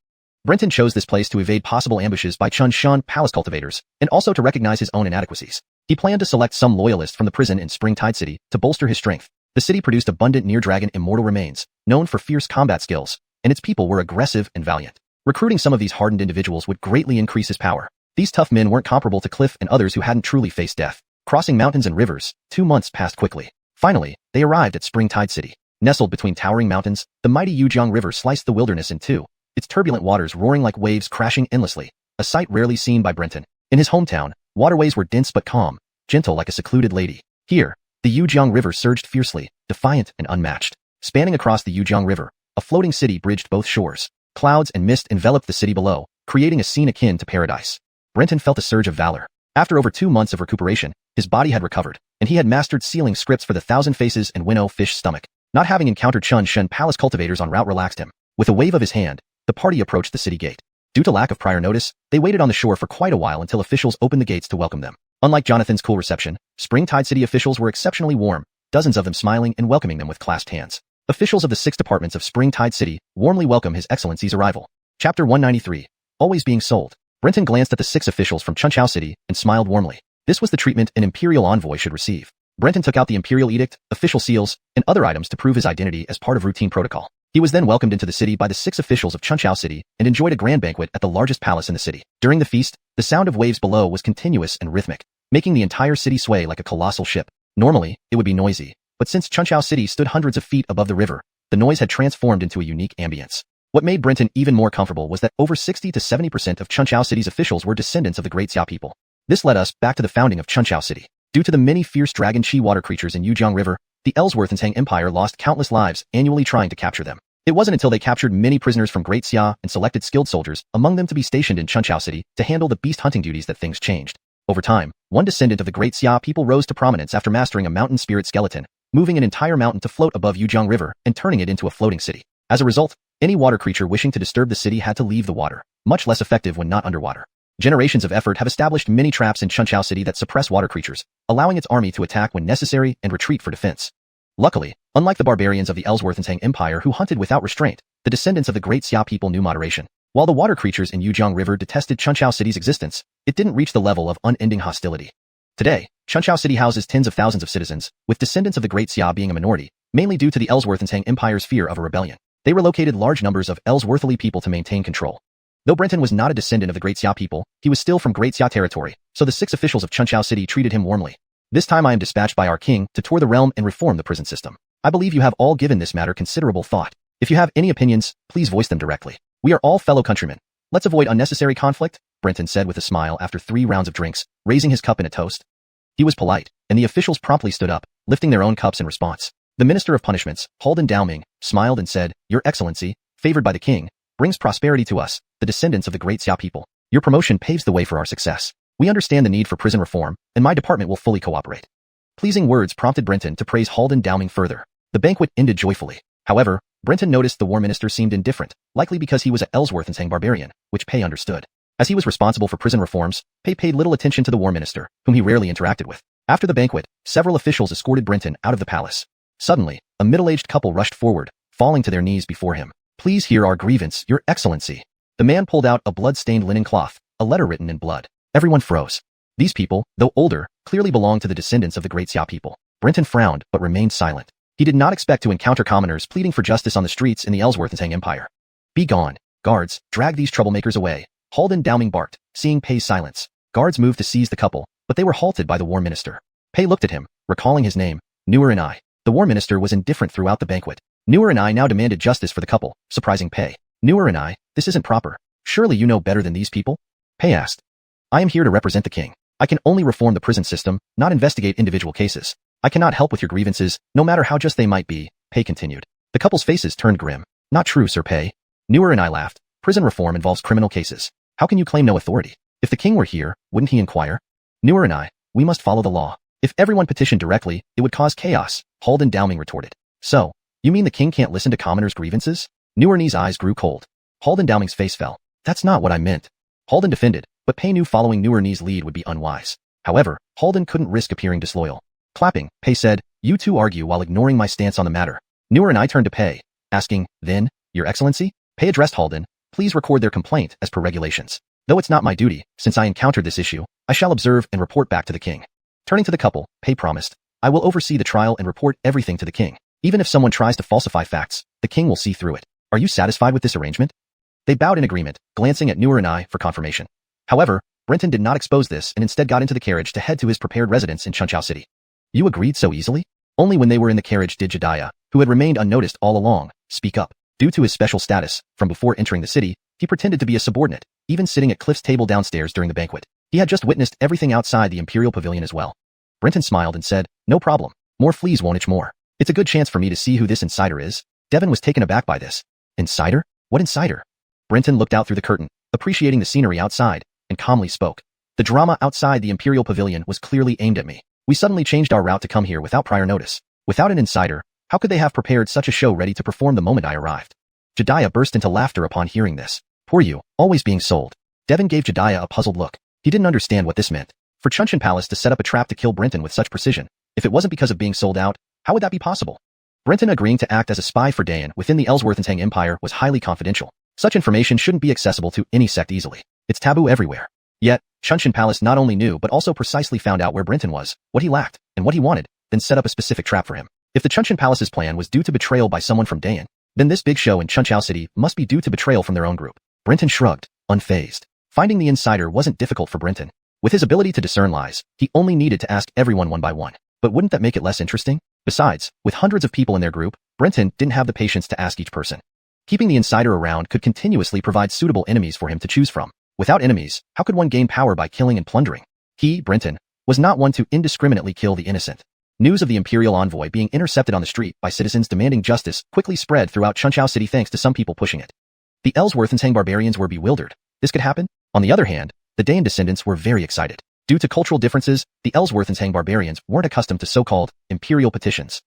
Brenton chose this place to evade possible ambushes by xuanhuan palace cultivators, and also to recognize his own inadequacies. He planned to select some loyalists from the prison in Springtide City to bolster his strength. The city produced abundant near-dragon immortal remains, known for fierce combat skills, and its people were aggressive and valiant. Recruiting some of these hardened individuals would greatly increase his power. These tough men weren't comparable to Cliff and others who hadn't truly faced death. Crossing mountains and rivers, 2 months passed quickly. Finally, they arrived at Springtide City. Nestled between towering mountains, the mighty Yujiang River sliced the wilderness in two, its turbulent waters roaring like waves crashing endlessly, a sight rarely seen by Brenton. In his hometown, waterways were dense but calm, gentle like a secluded lady. Here, the Yujiang River surged fiercely, defiant and unmatched. Spanning across the Yujiang River, a floating city bridged both shores. Clouds and mist enveloped the city below, creating a scene akin to paradise. Brenton felt a surge of valor. After over 2 months of recuperation, his body had recovered, and he had mastered sealing scripts for the 1,000 faces and winnow fish stomach. Not having encountered xuanhuan palace cultivators en route relaxed him. With a wave of his hand, the party approached the city gate. Due to lack of prior notice, they waited on the shore for quite a while until officials opened the gates to welcome them. Unlike Jonathan's cool reception, Springtide City officials were exceptionally warm, dozens of them smiling and welcoming them with clasped hands. Officials of the 6 departments of Springtide City warmly welcome His Excellency's arrival. Chapter 193. Always being sold. Brenton glanced at the 6 officials from Chunchao City and smiled warmly. This was the treatment an imperial envoy should receive. Brenton took out the imperial edict, official seals, and other items to prove his identity as part of routine protocol. He was then welcomed into the city by the 6 officials of Chunchao City and enjoyed a grand banquet at the largest palace in the city. During the feast, the sound of waves below was continuous and rhythmic, making the entire city sway like a colossal ship. Normally, it would be noisy, but since Chunchao City stood hundreds of feet above the river, the noise had transformed into a unique ambience. What made Brenton even more comfortable was that over 60 to 70% of Chunchao City's officials were descendants of the Great Xia people. This led us back to the founding of Chunchao City. Due to the many fierce dragon chi water creatures in Yujiang River, the Ellsworth and Tang Empire lost countless lives annually trying to capture them. It wasn't until they captured many prisoners from Great Xia and selected skilled soldiers among them to be stationed in Chunchao City to handle the beast hunting duties that things changed. Over time, one descendant of the Great Xia people rose to prominence after mastering a mountain spirit skeleton, moving an entire mountain to float above Yujiang River and turning it into a floating city. As a result, any water creature wishing to disturb the city had to leave the water, much less effective when not underwater. Generations of effort have established many traps in Chunchao City that suppress water creatures, allowing its army to attack when necessary and retreat for defense. Luckily, unlike the barbarians of the Ellsworth and Tang Empire who hunted without restraint, the descendants of the Great Xia people knew moderation. While the water creatures in Yujiang River detested Chunchao City's existence, it didn't reach the level of unending hostility. Today, Chunchao City houses tens of thousands of citizens, with descendants of the Great Xia being a minority, mainly due to the Ellsworth and Tang Empire's fear of a rebellion. They relocated large numbers of Ellsworthly people to maintain control. Though Brenton was not a descendant of the Great Xia people, he was still from Great Xia territory, so the 6 officials of Chunchao City treated him warmly. This time I am dispatched by our king to tour the realm and reform the prison system. I believe you have all given this matter considerable thought. If you have any opinions, please voice them directly. We are all fellow countrymen. Let's avoid unnecessary conflict, Brenton said with a smile after 3 rounds of drinks, raising his cup in a toast. He was polite, and the officials promptly stood up, lifting their own cups in response. The Minister of Punishments, Halden Daoming, smiled and said, Your Excellency, favored by the king, brings prosperity to us, the descendants of the Great Xia people. Your promotion paves the way for our success. We understand the need for prison reform, and my department will fully cooperate. Pleasing words prompted Brenton to praise Halden Daoming further. The banquet ended joyfully. However, Brenton noticed the War Minister seemed indifferent, likely because he was a Ellsworth and Tang barbarian, which Pei understood. As he was responsible for prison reforms, Pei paid little attention to the War Minister, whom he rarely interacted with. After the banquet, several officials escorted Brenton out of the palace. Suddenly, a middle-aged couple rushed forward, falling to their knees before him. Please hear our grievance, Your Excellency. The man pulled out a blood-stained linen cloth, a letter written in blood. Everyone froze. These people, though older, clearly belonged to the descendants of the Great Xia people. Brenton frowned but remained silent. He did not expect to encounter commoners pleading for justice on the streets in the Ellsworthentang Empire. Be gone. Guards, drag these troublemakers away. Halden Downing barked, seeing Pei's silence. Guards moved to seize the couple, but they were halted by the war minister. Pei looked at him, recalling his name, Newer and I. The war minister was indifferent throughout the banquet. Newer and I now demanded justice for the couple, surprising Pei. Newer and I, this isn't proper. Surely you know better than these people? Pei asked. I am here to represent the king. I can only reform the prison system, not investigate individual cases. I cannot help with your grievances, no matter how just they might be, Pei continued. The couple's faces turned grim. Not true, Sir Pei. Newer and I laughed. Prison reform involves criminal cases. How can you claim no authority? If the king were here, wouldn't he inquire? Newer and I, we must follow the law. If everyone petitioned directly, it would cause chaos, Halden Downing retorted. So, you mean the king can't listen to commoners' grievances? Newer and I's eyes grew cold. Halden Downing's face fell. That's not what I meant. Halden defended, but Pei knew following Newer and I's lead would be unwise. However, Halden couldn't risk appearing disloyal. Clapping, Pei said, you two argue while ignoring my stance on the matter. Newer and I turned to Pei, asking, then, Your Excellency? Pei addressed Halden, please record their complaint as per regulations. Though it's not my duty, since I encountered this issue, I shall observe and report back to the king. Turning to the couple, Pei promised, I will oversee the trial and report everything to the king. Even if someone tries to falsify facts, the king will see through it. Are you satisfied with this arrangement? They bowed in agreement, glancing at Newer and I for confirmation. However, Brenton did not expose this and instead got into the carriage to head to his prepared residence in Chunchao City. You agreed so easily? Only when they were in the carriage did Jediah, who had remained unnoticed all along, speak up. Due to his special status, from before entering the city, he pretended to be a subordinate, even sitting at Cliff's table downstairs during the banquet. He had just witnessed everything outside the Imperial Pavilion as well. Brenton smiled and said, no problem. More fleas won't itch more. It's a good chance for me to see who this insider is. Devon was taken aback by this. Insider? What insider? Brenton looked out through the curtain, appreciating the scenery outside, and calmly spoke. The drama outside the Imperial Pavilion was clearly aimed at me. We suddenly changed our route to come here without prior notice. Without an insider, how could they have prepared such a show ready to perform the moment I arrived? Jediah burst into laughter upon hearing this. Poor you, always being sold. Devon gave Jediah a puzzled look. He didn't understand what this meant. For Chunshan Palace to set up a trap to kill Brenton with such precision, if it wasn't because of being sold out, how would that be possible? Brenton agreeing to act as a spy for Dayan within the Ellsworthentang Empire was highly confidential. Such information shouldn't be accessible to any sect easily. It's taboo everywhere. Yet, Chunshan Palace not only knew but also precisely found out where Brenton was, what he lacked, and what he wanted, then set up a specific trap for him. If the Chunshan Palace's plan was due to betrayal by someone from Dayan, then this big show in Chunchao City must be due to betrayal from their own group. Brenton shrugged, unfazed. Finding the insider wasn't difficult for Brenton. With his ability to discern lies, he only needed to ask everyone one by one. But wouldn't that make it less interesting? Besides, with hundreds of people in their group, Brenton didn't have the patience to ask each person. Keeping the insider around could continuously provide suitable enemies for him to choose from. Without enemies, how could one gain power by killing and plundering? He, Brenton, was not one to indiscriminately kill the innocent. News of the Imperial envoy being intercepted on the street by citizens demanding justice quickly spread throughout Chunchao City thanks to some people pushing it. The Ellsworthentang barbarians were bewildered. This could happen? On the other hand, the Dayan descendants were very excited. Due to cultural differences, the Ellsworthentang barbarians weren't accustomed to so-called imperial petitions.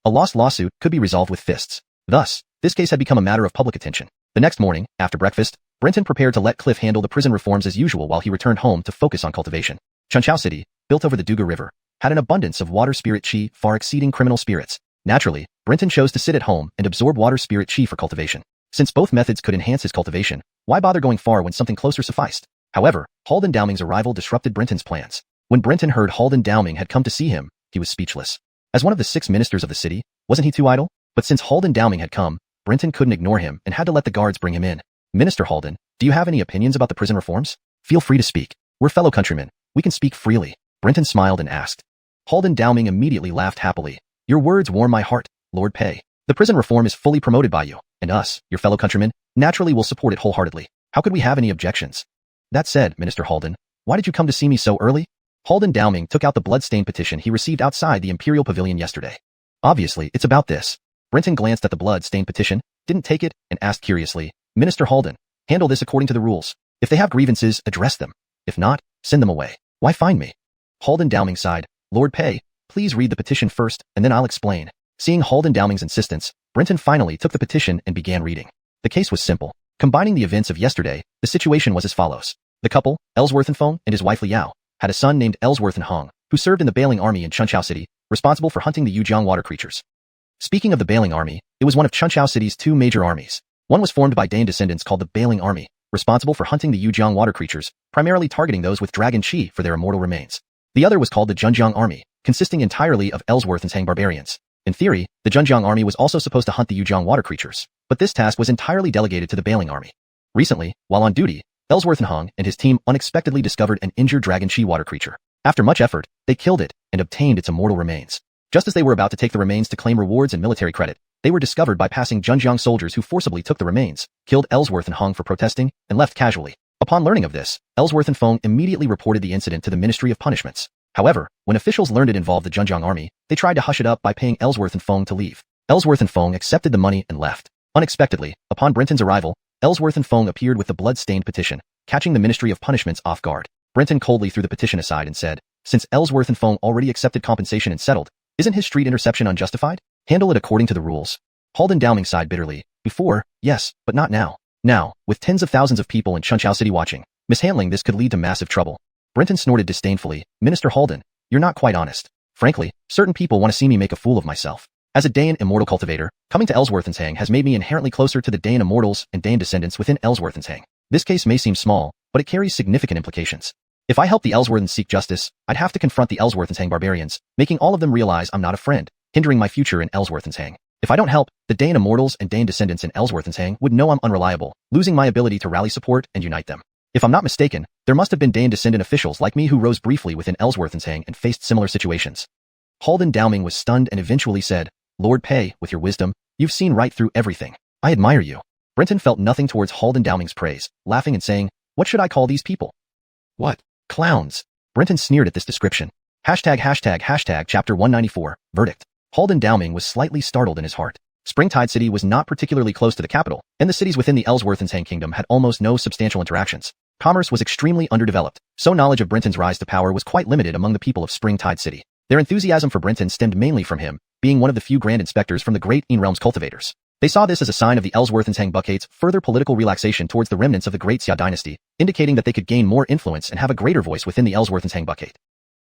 A lost lawsuit could be resolved with fists. Thus, this case had become a matter of public attention. The next morning, after breakfast, Brenton prepared to let Cliff handle the prison reforms as usual while he returned home to focus on cultivation. Chunchao City, built over the Duga River, had an abundance of water spirit chi far exceeding criminal spirits. Naturally, Brenton chose to sit at home and absorb water spirit chi for cultivation. Since both methods could enhance his cultivation, why bother going far when something closer sufficed? However, Halden Dowming's arrival disrupted Brenton's plans. When Brenton heard Halden Dowming had come to see him, he was speechless. As one of the 6 ministers of the city, wasn't he too idle? But since Halden Dowming had come, Brenton couldn't ignore him and had to let the guards bring him in. Minister Halden, do you have any opinions about the prison reforms? Feel free to speak. We're fellow countrymen. We can speak freely. Brenton smiled and asked. Halden Dowming immediately laughed happily. Your words warm my heart, Lord Pei. The prison reform is fully promoted by you, and us, your fellow countrymen, naturally will support it wholeheartedly. How could we have any objections? That said, Minister Halden, why did you come to see me so early? Halden Dowming took out the blood-stained petition he received outside the Imperial Pavilion yesterday. Obviously, it's about this. Brenton glanced at the blood-stained petition, didn't take it, and asked curiously, Minister Halden, handle this according to the rules. If they have grievances, address them. If not, send them away. Why find me? Halden Dowming sighed, Lord Pei, please read the petition first, and then I'll explain. Seeing Halden Dowming's insistence, Brenton finally took the petition and began reading. The case was simple. Combining the events of yesterday, the situation was as follows. The couple, Ellsworthenfeng and his wife Liao, had a son named Ellsworthenhong, who served in the Bailing Army in Chunchao City, responsible for hunting the Yujiang water creatures. Speaking of the Bailing Army, it was one of Chunchao City's 2 major armies. One was formed by Dayan descendants called the Bailing Army, responsible for hunting the Yujiang water creatures, primarily targeting those with dragon chi for their immortal remains. The other was called the Zhenjiang Army, consisting entirely of Ellsworthentang barbarians. In theory, the Zhenjiang army was also supposed to hunt the Yujiang water creatures, but this task was entirely delegated to the Bailing army. Recently, while on duty, Ellsworth and Hung and his team unexpectedly discovered an injured dragon chi water creature. After much effort, they killed it and obtained its immortal remains. Just as they were about to take the remains to claim rewards and military credit, they were discovered by passing Zhenjiang soldiers who forcibly took the remains, killed Ellsworth and Hung for protesting, and left casually. Upon learning of this, Ellsworth and Feng immediately reported the incident to the Ministry of Punishments. However, when officials learned it involved the Zhenjiang army, they tried to hush it up by paying Ellsworth and Feng to leave. Ellsworth and Feng accepted the money and left. Unexpectedly, upon Brenton's arrival, Ellsworth and Feng appeared with the blood-stained petition, catching the Ministry of Punishments off guard. Brenton coldly threw the petition aside and said, since Ellsworth and Feng already accepted compensation and settled, isn't his street interception unjustified? Handle it according to the rules. Halden Downing sighed bitterly. Before, yes, but not now. Now, with tens of thousands of people in Chunchao City watching, mishandling this could lead to massive trouble. Brenton snorted disdainfully. Minister Halden, you're not quite honest. Frankly, certain people want to see me make a fool of myself. As a Dayan immortal cultivator, coming to Ellsworthensang has made me inherently closer to the Dayan immortals and Dayan descendants within Ellsworthensang. This case may seem small, but it carries significant implications. If I help the Ellsworthans seek justice, I'd have to confront the Ellsworthensang barbarians, making all of them realize I'm not a friend, hindering my future in Ellsworthensang. If I don't help, the Dayan immortals and Dayan descendants in Ellsworthensang would know I'm unreliable, losing my ability to rally support and unite them. If I'm not mistaken, there must have been Dayan descendant officials like me who rose briefly within Ellsworthensang and faced similar situations. Halden Downing was stunned and eventually said, Lord Pei, with your wisdom, you've seen right through everything. I admire you. Brenton felt nothing towards Halden Downing's praise, laughing and saying, what should I call these people? What? Clowns. Brenton sneered at this description. Chapter 194, Verdict. Halden Downing was slightly startled in his heart. Springtide City was not particularly close to the capital, and the cities within the Ellsworthensang kingdom had almost no substantial interactions. Commerce was extremely underdeveloped, so knowledge of Brenton's rise to power was quite limited among the people of Springtide City. Their enthusiasm for Brenton stemmed mainly from him, being one of the few grand inspectors from the Great Een Realm's cultivators. They saw this as a sign of the Ellsworthensang Buckate's further political relaxation towards the remnants of the Great Xia dynasty, indicating that they could gain more influence and have a greater voice within the Ellsworthensang Buckate.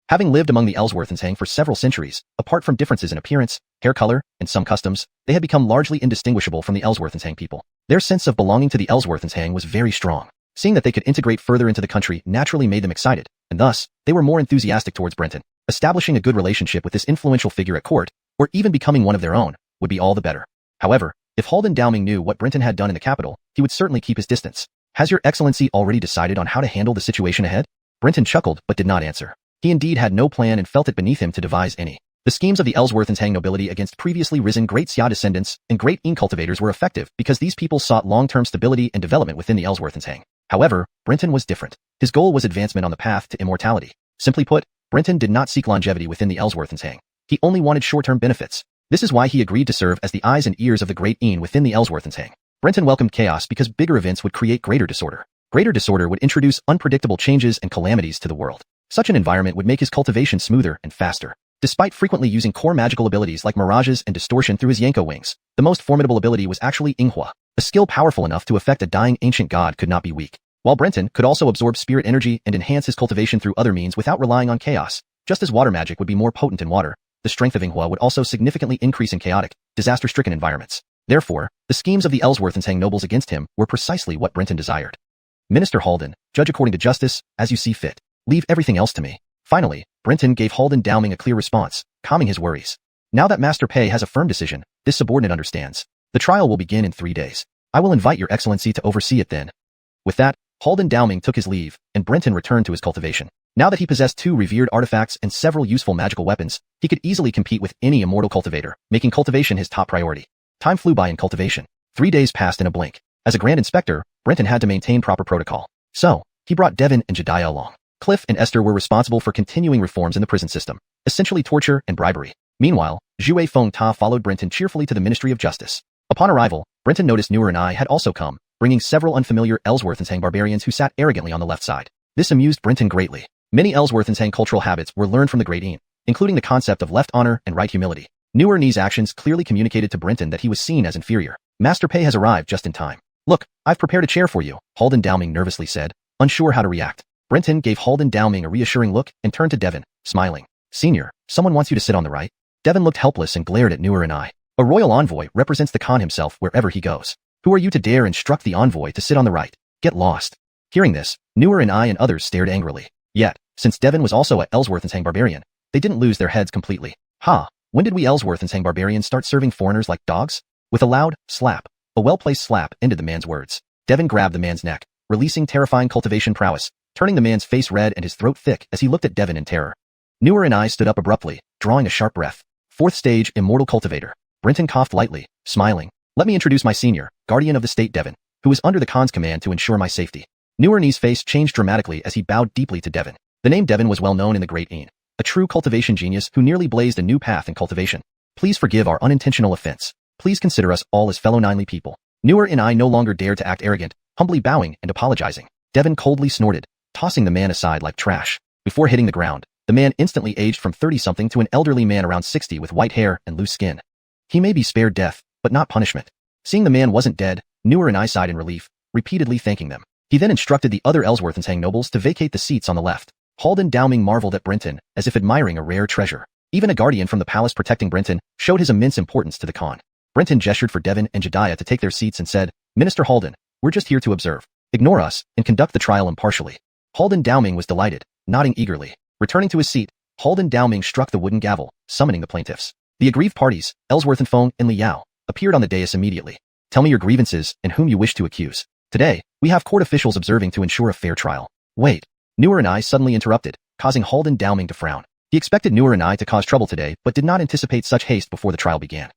Having lived among the Ellsworthensang for several centuries, apart from differences in appearance, hair color, and some customs, they had become largely indistinguishable from the Ellsworthensang people. Their sense of belonging to the Ellsworthensang was very strong. Seeing that they could integrate further into the country naturally made them excited, and thus, they were more enthusiastic towards Brenton. Establishing a good relationship with this influential figure at court, or even becoming one of their own, would be all the better. However, if Halden Downing knew what Brenton had done in the capital, he would certainly keep his distance. Has your excellency already decided on how to handle the situation ahead? Brenton chuckled but did not answer. He indeed had no plan and felt it beneath him to devise any. The schemes of the Ellsworthensang nobility against previously risen Great Xia descendants and Great Een cultivators were effective because these people sought long-term stability and development within the Ellsworthensang. However, Brenton was different. His goal was advancement on the path to immortality. Simply put, Brenton did not seek longevity within the Ellsworthensang. He only wanted short-term benefits. This is why he agreed to serve as the eyes and ears of the Great Een within the Ellsworthensang. Brenton welcomed chaos because bigger events would create greater disorder. Greater disorder would introduce unpredictable changes and calamities to the world. Such an environment would make his cultivation smoother and faster. Despite frequently using core magical abilities like mirages and distortion through his Yanko wings, the most formidable ability was actually Inghua. A skill powerful enough to affect a dying ancient god could not be weak. While Brenton could also absorb spirit energy and enhance his cultivation through other means without relying on chaos, just as water magic would be more potent in water, the strength of Inghua would also significantly increase in chaotic, disaster-stricken environments. Therefore, the schemes of the Ellsworthensang nobles against him were precisely what Brenton desired. Minister Halden, judge according to justice, as you see fit. Leave everything else to me. Finally, Brenton gave Halden Downing a clear response, calming his worries. Now that Master Pei has a firm decision, this subordinate understands. The trial will begin in 3 days. I will invite your excellency to oversee it then. With that, Halden Downing took his leave, and Brenton returned to his cultivation. Now that he possessed 2 revered artifacts and several useful magical weapons, he could easily compete with any immortal cultivator, making cultivation his top priority. Time flew by in cultivation. 3 days passed in a blink. As a Grand Inspector, Brenton had to maintain proper protocol. So, he brought Devon and Jediah along. Cliff and Esther were responsible for continuing reforms in the prison system, essentially torture and bribery. Meanwhile, Zhue Feng Ta followed Brenton cheerfully to the Ministry of Justice. Upon arrival, Brenton noticed Nuer and I had also come, bringing several unfamiliar Ellsworthensang barbarians who sat arrogantly on the left side. This amused Brenton greatly. Many Ellsworthensang cultural habits were learned from the Great Een, including the concept of left honor and right humility. Nuer Ni's actions clearly communicated to Brenton that he was seen as inferior. Master Pei has arrived just in time. Look, I've prepared a chair for you, Halden Downing nervously said, unsure how to react. Brenton gave Halden Downing a reassuring look and turned to Devon, smiling. Senior, someone wants you to sit on the right. Devon looked helpless and glared at Nuer and I. A royal envoy represents the Khan himself wherever he goes. Who are you to dare instruct the envoy to sit on the right? Get lost. Hearing this, Nuer and I and others stared angrily. Yet, since Devon was also a Ellsworthensang barbarian, they didn't lose their heads completely. Ha, When did we Ellsworth-Hang barbarians start serving foreigners like dogs? With a loud slap, a well-placed slap ended the man's words. Devin grabbed the man's neck, releasing terrifying cultivation prowess, turning the man's face red and his throat thick as he looked at Devin in terror. Newer and I stood up abruptly, drawing a sharp breath. Fourth stage, Immortal cultivator. Brenton coughed lightly, smiling. Let me introduce my senior, guardian of the state Devin, who is under the Khan's command to ensure my safety. Newer and I's face changed dramatically as he bowed deeply to Devin. The name Devin was well known in the Great Een, a true cultivation genius who nearly blazed a new path in cultivation. Please forgive our unintentional offense. Please consider us all as fellow Ninely people. Newer and I no longer dared to act arrogant, humbly bowing and apologizing. Devin coldly snorted, tossing the man aside like trash. Before hitting the ground, the man instantly aged from 30-something to an elderly man around 60 with white hair and loose skin. He may be spared death, but not punishment. Seeing the man wasn't dead, Newer and I sighed in relief, repeatedly thanking them. He then instructed the other Ellsworth-Hang nobles to vacate the seats on the left. Halden Dowming marveled at Brenton, as if admiring a rare treasure. Even a guardian from the palace protecting Brenton showed his immense importance to the Khan. Brenton gestured for Devin and Jediah to take their seats and said, Minister Halden, we're just here to observe. Ignore us and conduct the trial impartially. Halden Dowming was delighted, nodding eagerly. Returning to his seat, Halden Dowming struck the wooden gavel, summoning the plaintiffs. The aggrieved parties, Ellsworth-Feng and Li Yao, appeared on the dais immediately. Tell me your grievances and whom you wish to accuse. Today, we have court officials observing to ensure a fair trial. Wait. Newer and I suddenly interrupted, causing Halden Dowming to frown. He expected Newer and I to cause trouble today, but did not anticipate such haste before the trial began.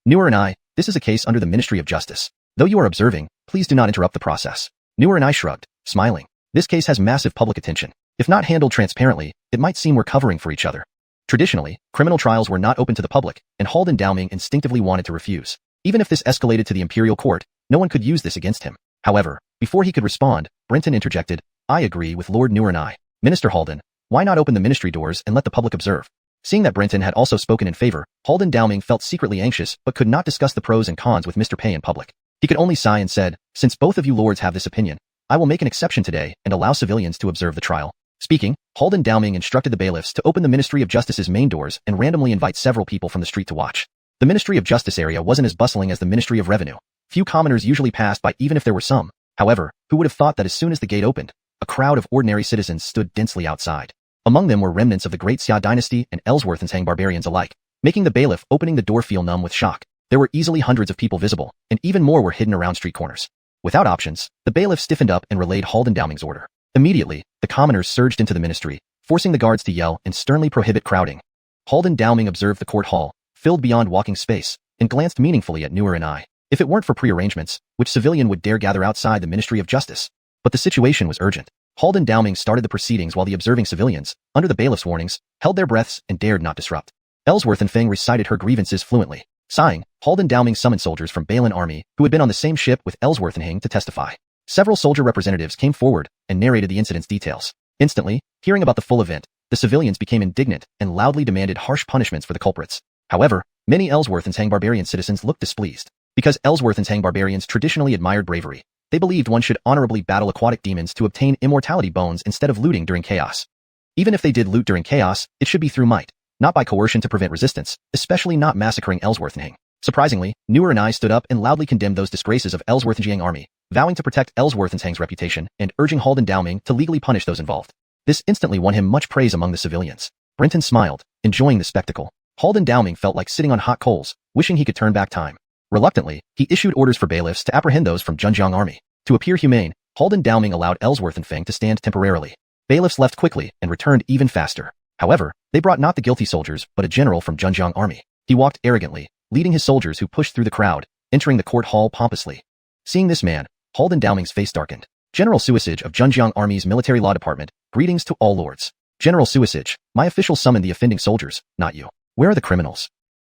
Newer and I, this is a case under the Ministry of Justice. Though you are observing, please do not interrupt the process. Newer and I shrugged, smiling. This case has massive public attention. If not handled transparently, it might seem we're covering for each other. Traditionally, criminal trials were not open to the public, and Halden Dowming instinctively wanted to refuse. Even if this escalated to the imperial court, no one could use this against him. However, before he could respond, Brenton interjected, I agree with Lord Newer and I. Minister Halden, why not open the ministry doors and let the public observe? Seeing that Brenton had also spoken in favor, Halden Dowming felt secretly anxious but could not discuss the pros and cons with Mr. Pei in public. He could only sigh and said, since both of you lords have this opinion, I will make an exception today and allow civilians to observe the trial. Speaking, Halden Dowming instructed the bailiffs to open the Ministry of Justice's main doors and randomly invite several people from the street to watch. The Ministry of Justice area wasn't as bustling as the Ministry of Revenue. Few commoners usually passed by even if there were some. However, who would have thought that as soon as the gate opened, a crowd of ordinary citizens stood densely outside. Among them were remnants of the Great Xia dynasty and Ellsworth-Hang barbarians alike, making the bailiff opening the door feel numb with shock. There were easily hundreds of people visible, and even more were hidden around street corners. Without options, the bailiff stiffened up and relayed Halden Dowming's order. Immediately, the commoners surged into the ministry, forcing the guards to yell and sternly prohibit crowding. Halden Dowming observed the court hall, filled beyond walking space, and glanced meaningfully at Newer and I. If it weren't for prearrangements, which civilian would dare gather outside the Ministry of Justice? But the situation was urgent. Halden Dowming started the proceedings while the observing civilians, under the bailiff's warnings, held their breaths and dared not disrupt. Ellsworth-Feng recited her grievances fluently. Sighing, Halden Dowming summoned soldiers from Balin army who had been on the same ship with Ellsworth-Hang to testify. Several soldier representatives came forward and narrated the incident's details. Instantly, hearing about the full event, the civilians became indignant and loudly demanded harsh punishments for the culprits. However, many Ellsworth-Hang barbarian citizens looked displeased. Because Ellsworth-Hang barbarians traditionally admired bravery, they believed one should honorably battle aquatic demons to obtain immortality bones instead of looting during chaos. Even if they did loot during chaos, it should be through might, not by coercion to prevent resistance, especially not massacring Ellsworth-Hang. Surprisingly, Newer and I stood up and loudly condemned those disgraces of Ellsworth-Hang army, vowing to protect Ellsworth-Hang's reputation and urging Halden Dowming to legally punish those involved. This instantly won him much praise among the civilians. Brenton smiled, enjoying the spectacle. Halden Dowming felt like sitting on hot coals, wishing he could turn back time. Reluctantly, he issued orders for bailiffs to apprehend those from Zhenjiang army. To appear humane, Halden Dowming allowed Ellsworth-Feng to stand temporarily. Bailiffs left quickly and returned even faster. However, they brought not the guilty soldiers but a general from Zhenjiang army. He walked arrogantly, leading his soldiers who pushed through the crowd, entering the court hall pompously. Seeing this man, Halden Dowming's face darkened. General Suisage of Zhenjiang Army's military law department, greetings to all lords. General Suisage, my officials summoned the offending soldiers, not you. Where are the criminals?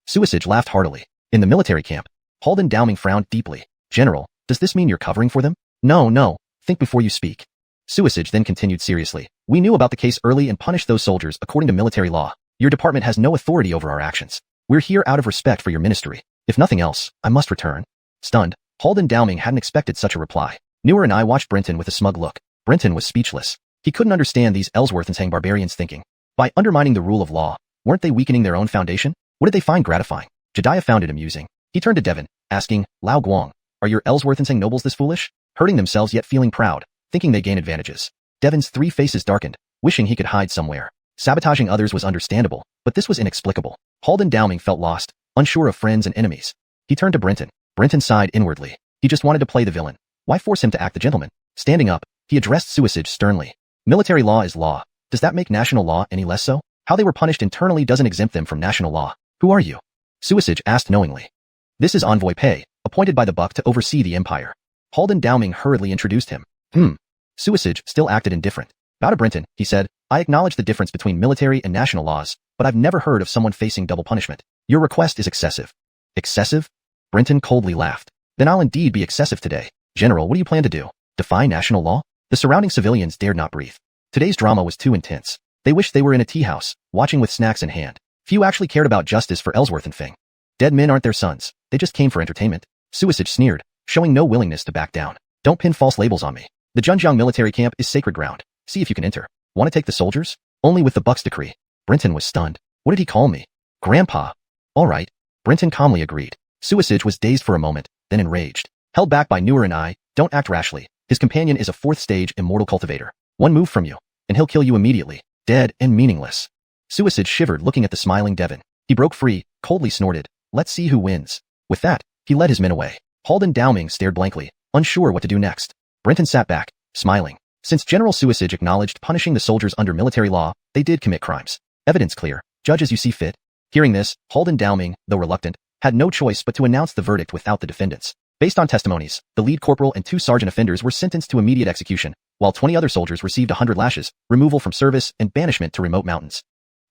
Suisage laughed heartily. In the military camp. Halden Dowming frowned deeply. General, does this mean you're covering for them? No, think before you speak. Suisage then continued seriously. We knew about the case early and punished those soldiers according to military law. Your department has no authority over our actions. We're here out of respect for your ministry. If nothing else, I must return. Stunned, Halden Dowming hadn't expected such a reply. Newer and I watched Brenton with a smug look. Brenton was speechless. He couldn't understand these Ellsworth-Hang barbarians thinking. By undermining the rule of law, weren't they weakening their own foundation? What did they find gratifying? Jediah found it amusing. He turned to Devin, asking, Lao Guang, are your Ellsworth-Hang nobles this foolish? Hurting themselves yet feeling proud, thinking they gain advantages. Devin's 3 faces darkened, wishing he could hide somewhere. Sabotaging others was understandable, but this was inexplicable. Halden Dowming felt lost, unsure of friends and enemies. He turned to Brenton. Brenton sighed inwardly. He just wanted to play the villain. Why force him to act the gentleman? Standing up, he addressed Xuanhuan sternly. Military law is law. Does that make national law any less so? How they were punished internally doesn't exempt them from national law. Who are you? Xuanhuan asked knowingly. This is Envoy Pei, appointed by the Buck to oversee the empire. Halden Dowming hurriedly introduced him. Xuanhuan still acted indifferent. Bow to Brenton, he said, I acknowledge the difference between military and national laws, but I've never heard of someone facing double punishment. Your request is excessive. Excessive? Brenton coldly laughed. Then I'll indeed be excessive today. General, what do you plan to do? Defy national law? The surrounding civilians dared not breathe. Today's drama was too intense. They wished they were in a tea house, watching with snacks in hand. Few actually cared about justice for Ellsworth and Feng. Dead men aren't their sons. They just came for entertainment. Xuanhuan sneered, showing no willingness to back down. Don't pin false labels on me. The Zhenjiang military camp is sacred ground. See if you can enter. Want to take the soldiers? Only with the Buck's decree. Brenton was stunned. What did he call me? Grandpa. All right. Brenton calmly agreed. Xuanhuan was dazed for a moment, then enraged. Held back by Newer and I, don't act rashly. His companion is a 4th stage immortal cultivator. One move from you, and he'll kill you immediately. Dead and meaningless. Xuanhuan shivered looking at the smiling Devon. He broke free, coldly snorted. Let's see who wins. With that, he led his men away. Halden Dowming stared blankly, unsure what to do next. Brenton sat back, smiling. Since General Xuanhuan acknowledged punishing the soldiers under military law, they did commit crimes. Evidence clear. Judge as you see fit. Hearing this, Halden Dowming, though reluctant, had no choice but to announce the verdict without the defendants. Based on testimonies, the lead corporal and 2 sergeant offenders were sentenced to immediate execution, while 20 other soldiers received 100 lashes, removal from service, and banishment to remote mountains.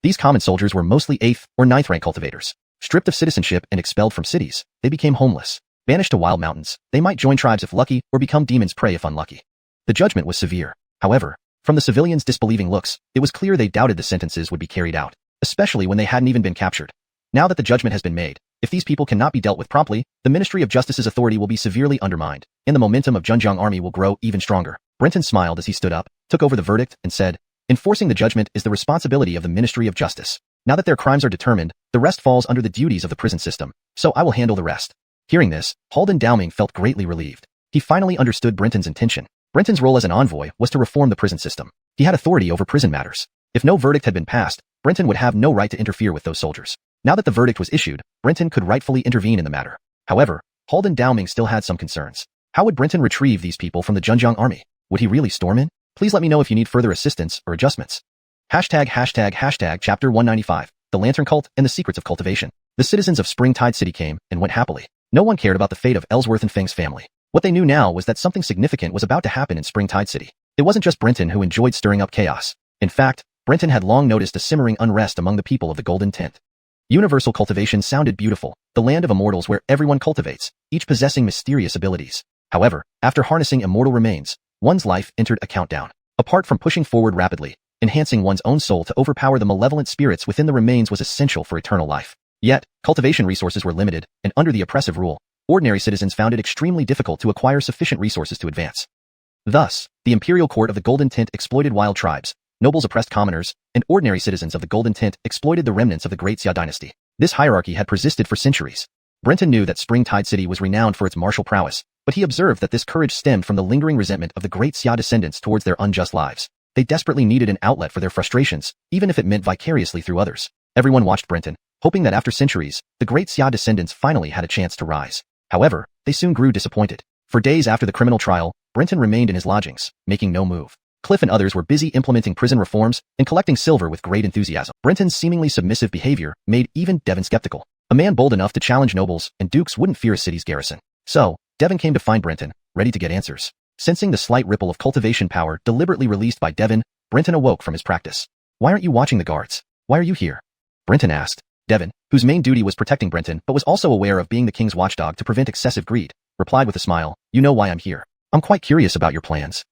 These common soldiers were mostly 8th or 9th rank cultivators. Stripped of citizenship and expelled from cities, they became homeless. Banished to wild mountains, they might join tribes if lucky or become demons' prey if unlucky. The judgment was severe. However, from the civilians' disbelieving looks, it was clear they doubted the sentences would be carried out, especially when they hadn't even been captured. Now that the judgment has been made, if these people cannot be dealt with promptly, the Ministry of Justice's authority will be severely undermined, and the momentum of Zhenjiang army will grow even stronger. Brenton smiled as he stood up, took over the verdict, and said, enforcing the judgment is the responsibility of the Ministry of Justice. Now that their crimes are determined, the rest falls under the duties of the prison system, so I will handle the rest. Hearing this, Halden Dowming felt greatly relieved. He finally understood Brenton's intention. Brenton's role as an envoy was to reform the prison system. He had authority over prison matters. If no verdict had been passed, Brenton would have no right to interfere with those soldiers. Now that the verdict was issued, Brenton could rightfully intervene in the matter. However, Halden Dowming still had some concerns. How would Brenton retrieve these people from the Zhenjiang army? Would he really storm in? Please let me know if you need further assistance or adjustments. Chapter 195, The Lantern Cult and the Secrets of Cultivation. The citizens of Springtide City came and went happily. No one cared about the fate of Ellsworth and Feng's family. What they knew now was that something significant was about to happen in Springtide City. It wasn't just Brenton who enjoyed stirring up chaos. In fact, Brenton had long noticed a simmering unrest among the people of the Golden Tint. Universal cultivation sounded beautiful, the land of immortals where everyone cultivates, each possessing mysterious abilities. However, after harnessing immortal remains, one's life entered a countdown. Apart from pushing forward rapidly, enhancing one's own soul to overpower the malevolent spirits within the remains was essential for eternal life. Yet, cultivation resources were limited, and under the oppressive rule, ordinary citizens found it extremely difficult to acquire sufficient resources to advance. Thus, the imperial court of the Golden Tint exploited wild tribes, nobles oppressed commoners, and ordinary citizens of the Golden Tint exploited the remnants of the Great Xia dynasty. This hierarchy had persisted for centuries. Brenton knew that Springtide City was renowned for its martial prowess, but he observed that this courage stemmed from the lingering resentment of the Great Xia descendants towards their unjust lives. They desperately needed an outlet for their frustrations, even if it meant vicariously through others. Everyone watched Brenton, hoping that after centuries, the Great Xia descendants finally had a chance to rise. However, they soon grew disappointed. For days after the criminal trial, Brenton remained in his lodgings, making no move. Cliff and others were busy implementing prison reforms and collecting silver with great enthusiasm. Brenton's seemingly submissive behavior made even Devon skeptical. A man bold enough to challenge nobles and dukes wouldn't fear a city's garrison. So, Devon came to find Brenton, ready to get answers. Sensing the slight ripple of cultivation power deliberately released by Devon, Brenton awoke from his practice. Why aren't you watching the guards? Why are you here? Brenton asked. Devon, whose main duty was protecting Brenton but was also aware of being the king's watchdog to prevent excessive greed, replied with a smile, you know why I'm here. I'm quite curious about your plans.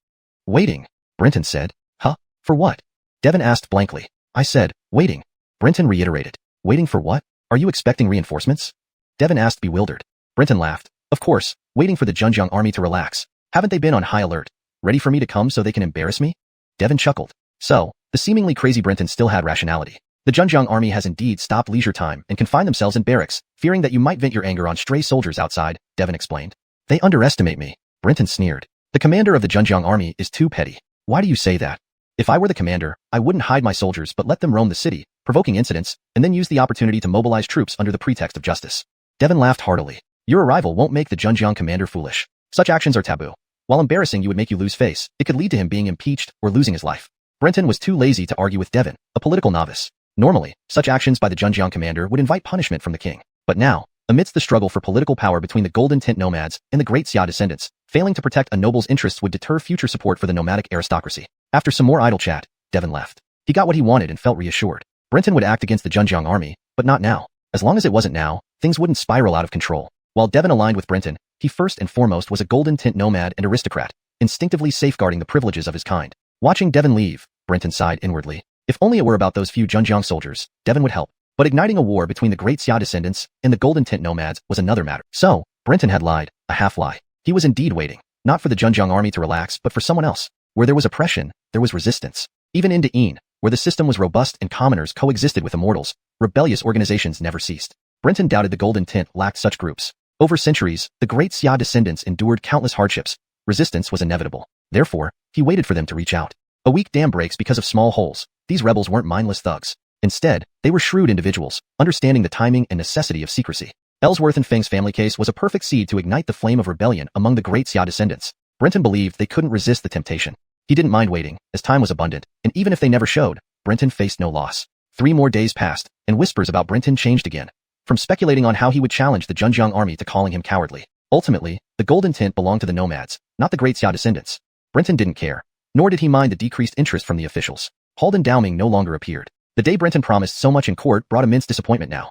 Waiting. Brenton said. Huh? For what? Devon asked blankly. I said, waiting. Brenton reiterated. Waiting for what? Are you expecting reinforcements? Devon asked bewildered. Brenton laughed. Of course, waiting for the Zhenjiang army to relax. Haven't they been on high alert? Ready for me to come so they can embarrass me? Devon chuckled. So, the seemingly crazy Brenton still had rationality. The Zhenjiang army has indeed stopped leisure time and confined themselves in barracks, fearing that you might vent your anger on stray soldiers outside, Devon explained. They underestimate me. Brenton sneered. The commander of the Zhenjiang army is too petty. Why do you say that? If I were the commander, I wouldn't hide my soldiers but let them roam the city, provoking incidents, and then use the opportunity to mobilize troops under the pretext of justice. Devon laughed heartily. Your arrival won't make the Zhenjiang commander foolish. Such actions are taboo. While embarrassing you would make you lose face, it could lead to him being impeached or losing his life. Brenton was too lazy to argue with Devon, a political novice. Normally, such actions by the Zhenjiang commander would invite punishment from the king. But now, amidst the struggle for political power between the Golden Tint nomads and the great Xia descendants, failing to protect a noble's interests would deter future support for the nomadic aristocracy. After some more idle chat, Devon left. He got what he wanted and felt reassured. Brenton would act against the Zhenjiang army, but not now. As long as it wasn't now, things wouldn't spiral out of control. While Devon aligned with Brenton, he first and foremost was a Golden Tint nomad and aristocrat, instinctively safeguarding the privileges of his kind. Watching Devon leave, Brenton sighed inwardly. If only it were about those few Zhenjiang soldiers, Devon would help. But igniting a war between the great Xia descendants and the Golden Tint nomads was another matter. So, Brenton had lied, a half-lie. He was indeed waiting, not for the Zhenjiang army to relax but for someone else. Where there was oppression, there was resistance. Even in De'in, where the system was robust and commoners coexisted with immortals, rebellious organizations never ceased. Brenton doubted the Golden Tint lacked such groups. Over centuries, the great Xia descendants endured countless hardships. Resistance was inevitable. Therefore, he waited for them to reach out. A weak dam breaks because of small holes. These rebels weren't mindless thugs. Instead, they were shrewd individuals, understanding the timing and necessity of secrecy. Ellsworth and Feng's family case was a perfect seed to ignite the flame of rebellion among the great Xia descendants. Brenton believed they couldn't resist the temptation. He didn't mind waiting, as time was abundant, and even if they never showed, Brenton faced no loss. 3 more days passed, and whispers about Brenton changed again. From speculating on how he would challenge the Zhenjiang army to calling him cowardly. Ultimately, the Golden Tint belonged to the nomads, not the great Xia descendants. Brenton didn't care, nor did he mind the decreased interest from the officials. Halden Dowming no longer appeared. The day Brenton promised so much in court brought immense disappointment now.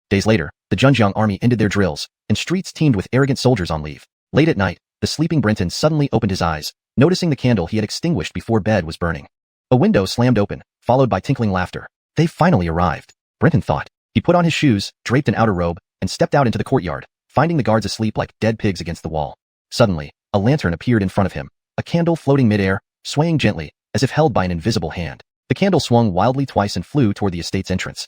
Days later, the Zhenjiang army ended their drills, and streets teemed with arrogant soldiers on leave. Late at night, the sleeping Brenton suddenly opened his eyes, noticing the candle he had extinguished before bed was burning. A window slammed open, followed by tinkling laughter. They've finally arrived, Brenton thought. He put on his shoes, draped an outer robe, and stepped out into the courtyard, finding the guards asleep like dead pigs against the wall. Suddenly, a lantern appeared in front of him, a candle floating midair, swaying gently, as if held by an invisible hand. The candle swung wildly twice and flew toward the estate's entrance.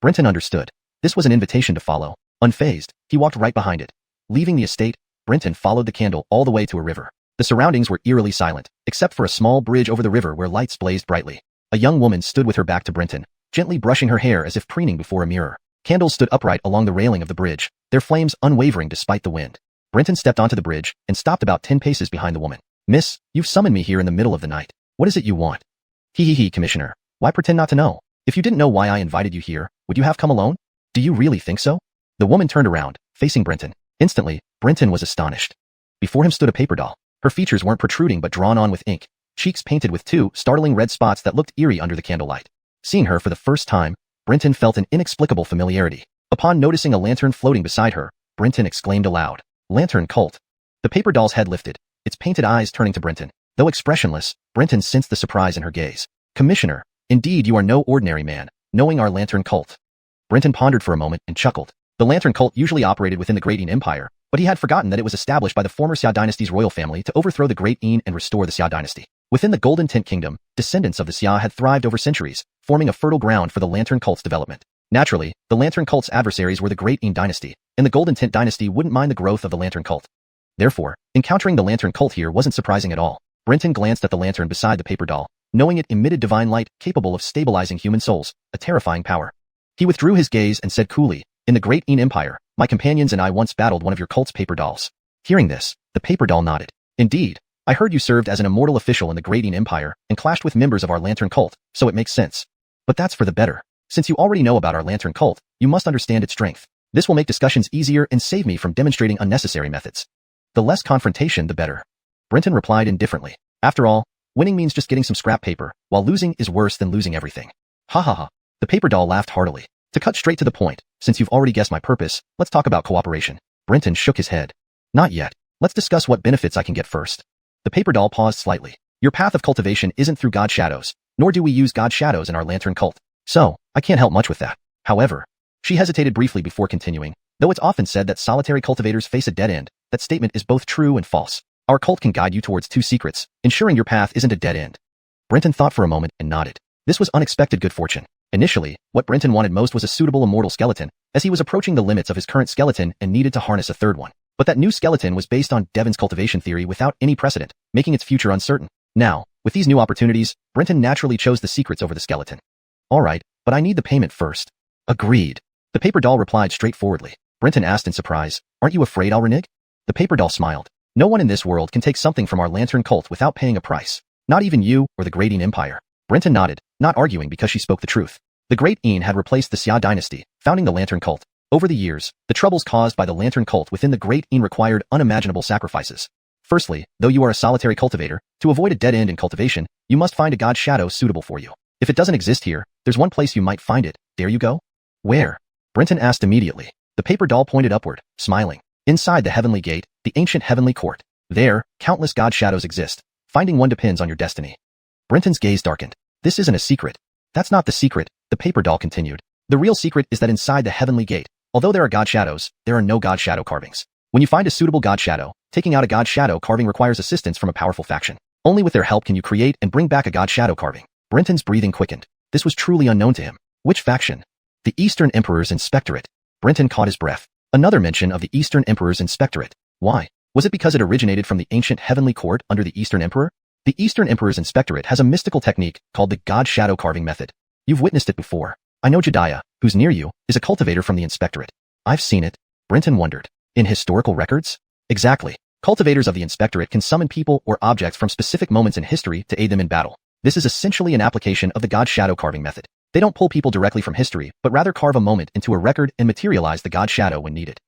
Brenton understood. This was an invitation to follow. Unfazed, he walked right behind it. Leaving the estate, Brenton followed the candle all the way to a river. The surroundings were eerily silent, except for a small bridge over the river where lights blazed brightly. A young woman stood with her back to Brenton, gently brushing her hair as if preening before a mirror. Candles stood upright along the railing of the bridge, their flames unwavering despite the wind. Brenton stepped onto the bridge and stopped about 10 paces behind the woman. Miss, you've summoned me here in the middle of the night. What is it you want? He, Commissioner. Why pretend not to know? If you didn't know why I invited you here, would you have come alone? Do you really think so? The woman turned around, facing Brenton. Instantly, Brenton was astonished. Before him stood a paper doll. Her features weren't protruding but drawn on with ink, cheeks painted with 2 startling red spots that looked eerie under the candlelight. Seeing her for the first time, Brenton felt an inexplicable familiarity. Upon noticing a lantern floating beside her, Brenton exclaimed aloud, "Lantern cult." The paper doll's head lifted, its painted eyes turning to Brenton. Though expressionless, Brenton sensed the surprise in her gaze. "Commissioner, indeed you are no ordinary man, knowing our lantern cult." Brenton pondered for a moment and chuckled. The lantern cult usually operated within the Great Yin Empire, but he had forgotten that it was established by the former Xia dynasty's royal family to overthrow the Great Yin and restore the Xia dynasty. Within the Golden Tint Kingdom, descendants of the Xia had thrived over centuries, forming a fertile ground for the lantern cult's development. Naturally, the lantern cult's adversaries were the Great Yin dynasty, and the Golden Tint dynasty wouldn't mind the growth of the lantern cult. Therefore, encountering the lantern cult here wasn't surprising at all. Brenton glanced at the lantern beside the paper doll, knowing it emitted divine light capable of stabilizing human souls, a terrifying power. He withdrew his gaze and said coolly, "In the Great Yin Empire, my companions and I once battled one of your cult's paper dolls." Hearing this, the paper doll nodded. "Indeed, I heard you served as an immortal official in the Great Yin Empire and clashed with members of our lantern cult, so it makes sense. But that's for the better. Since you already know about our lantern cult, you must understand its strength. This will make discussions easier and save me from demonstrating unnecessary methods. The less confrontation, the better." Brenton replied indifferently. After all, winning means just getting some scrap paper, while losing is worse than losing everything. Ha ha ha. The paper doll laughed heartily. "To cut straight to the point, since you've already guessed my purpose, let's talk about cooperation." Brenton shook his head. "Not yet. Let's discuss what benefits I can get first." The paper doll paused slightly. "Your path of cultivation isn't through God shadows, nor do we use God shadows in our lantern cult. So, I can't help much with that. However," she hesitated briefly before continuing, "though it's often said that solitary cultivators face a dead end, that statement is both true and false. Our cult can guide you towards 2 secrets, ensuring your path isn't a dead end." Brenton thought for a moment and nodded. This was unexpected good fortune. Initially, what Brenton wanted most was a suitable immortal skeleton, as he was approaching the limits of his current skeleton and needed to harness a third one. But that new skeleton was based on Devon's cultivation theory without any precedent, making its future uncertain. Now, With these new opportunities, Brenton naturally chose the secrets over the skeleton. Alright, but I need the payment first. Agreed. The paper doll replied straightforwardly. Brenton asked in surprise, aren't you afraid I'll renege? The paper doll smiled. No one in this world can take something from our lantern cult without paying a price. Not even you or the Great Yin Empire. Brenton nodded, not arguing because she spoke the truth. The Great Yin had replaced the Xia dynasty, founding the lantern cult. Over the years, the troubles caused by the lantern cult within the Great Yin required unimaginable sacrifices. Firstly, though you are a solitary cultivator, to avoid a dead end in cultivation, you must find a god shadow suitable for you. If it doesn't exist here, there's one place you might find it. Dare you go? Where? Brenton asked immediately. The paper doll pointed upward, smiling. Inside the heavenly gate, the ancient heavenly court. There, countless god shadows exist. Finding one depends on your destiny. Brenton's gaze darkened. This isn't a secret. That's not the secret, the paper doll continued. The real secret is that inside the heavenly gate, although there are god shadows, there are no god shadow carvings. When you find a suitable god shadow, taking out a god shadow carving requires assistance from a powerful faction. Only with their help can you create and bring back a god shadow carving. Brenton's breathing quickened. This was truly unknown to him. Which faction? The Eastern Emperor's Inspectorate. Brenton caught his breath. Another mention of the Eastern Emperor's Inspectorate. Why? Was it because it originated from the ancient heavenly court under the Eastern Emperor? The Eastern Emperor's Inspectorate has a mystical technique called the god shadow carving method. You've witnessed it before. I know Jediah, who's near you, is a cultivator from the Inspectorate. I've seen it. Brenton wondered. In historical records? Exactly. Cultivators of the Inspectorate can summon people or objects from specific moments in history to aid them in battle. This is essentially an application of the god shadow carving method. They don't pull people directly from history, but rather carve a moment into a record and materialize the god shadow when needed.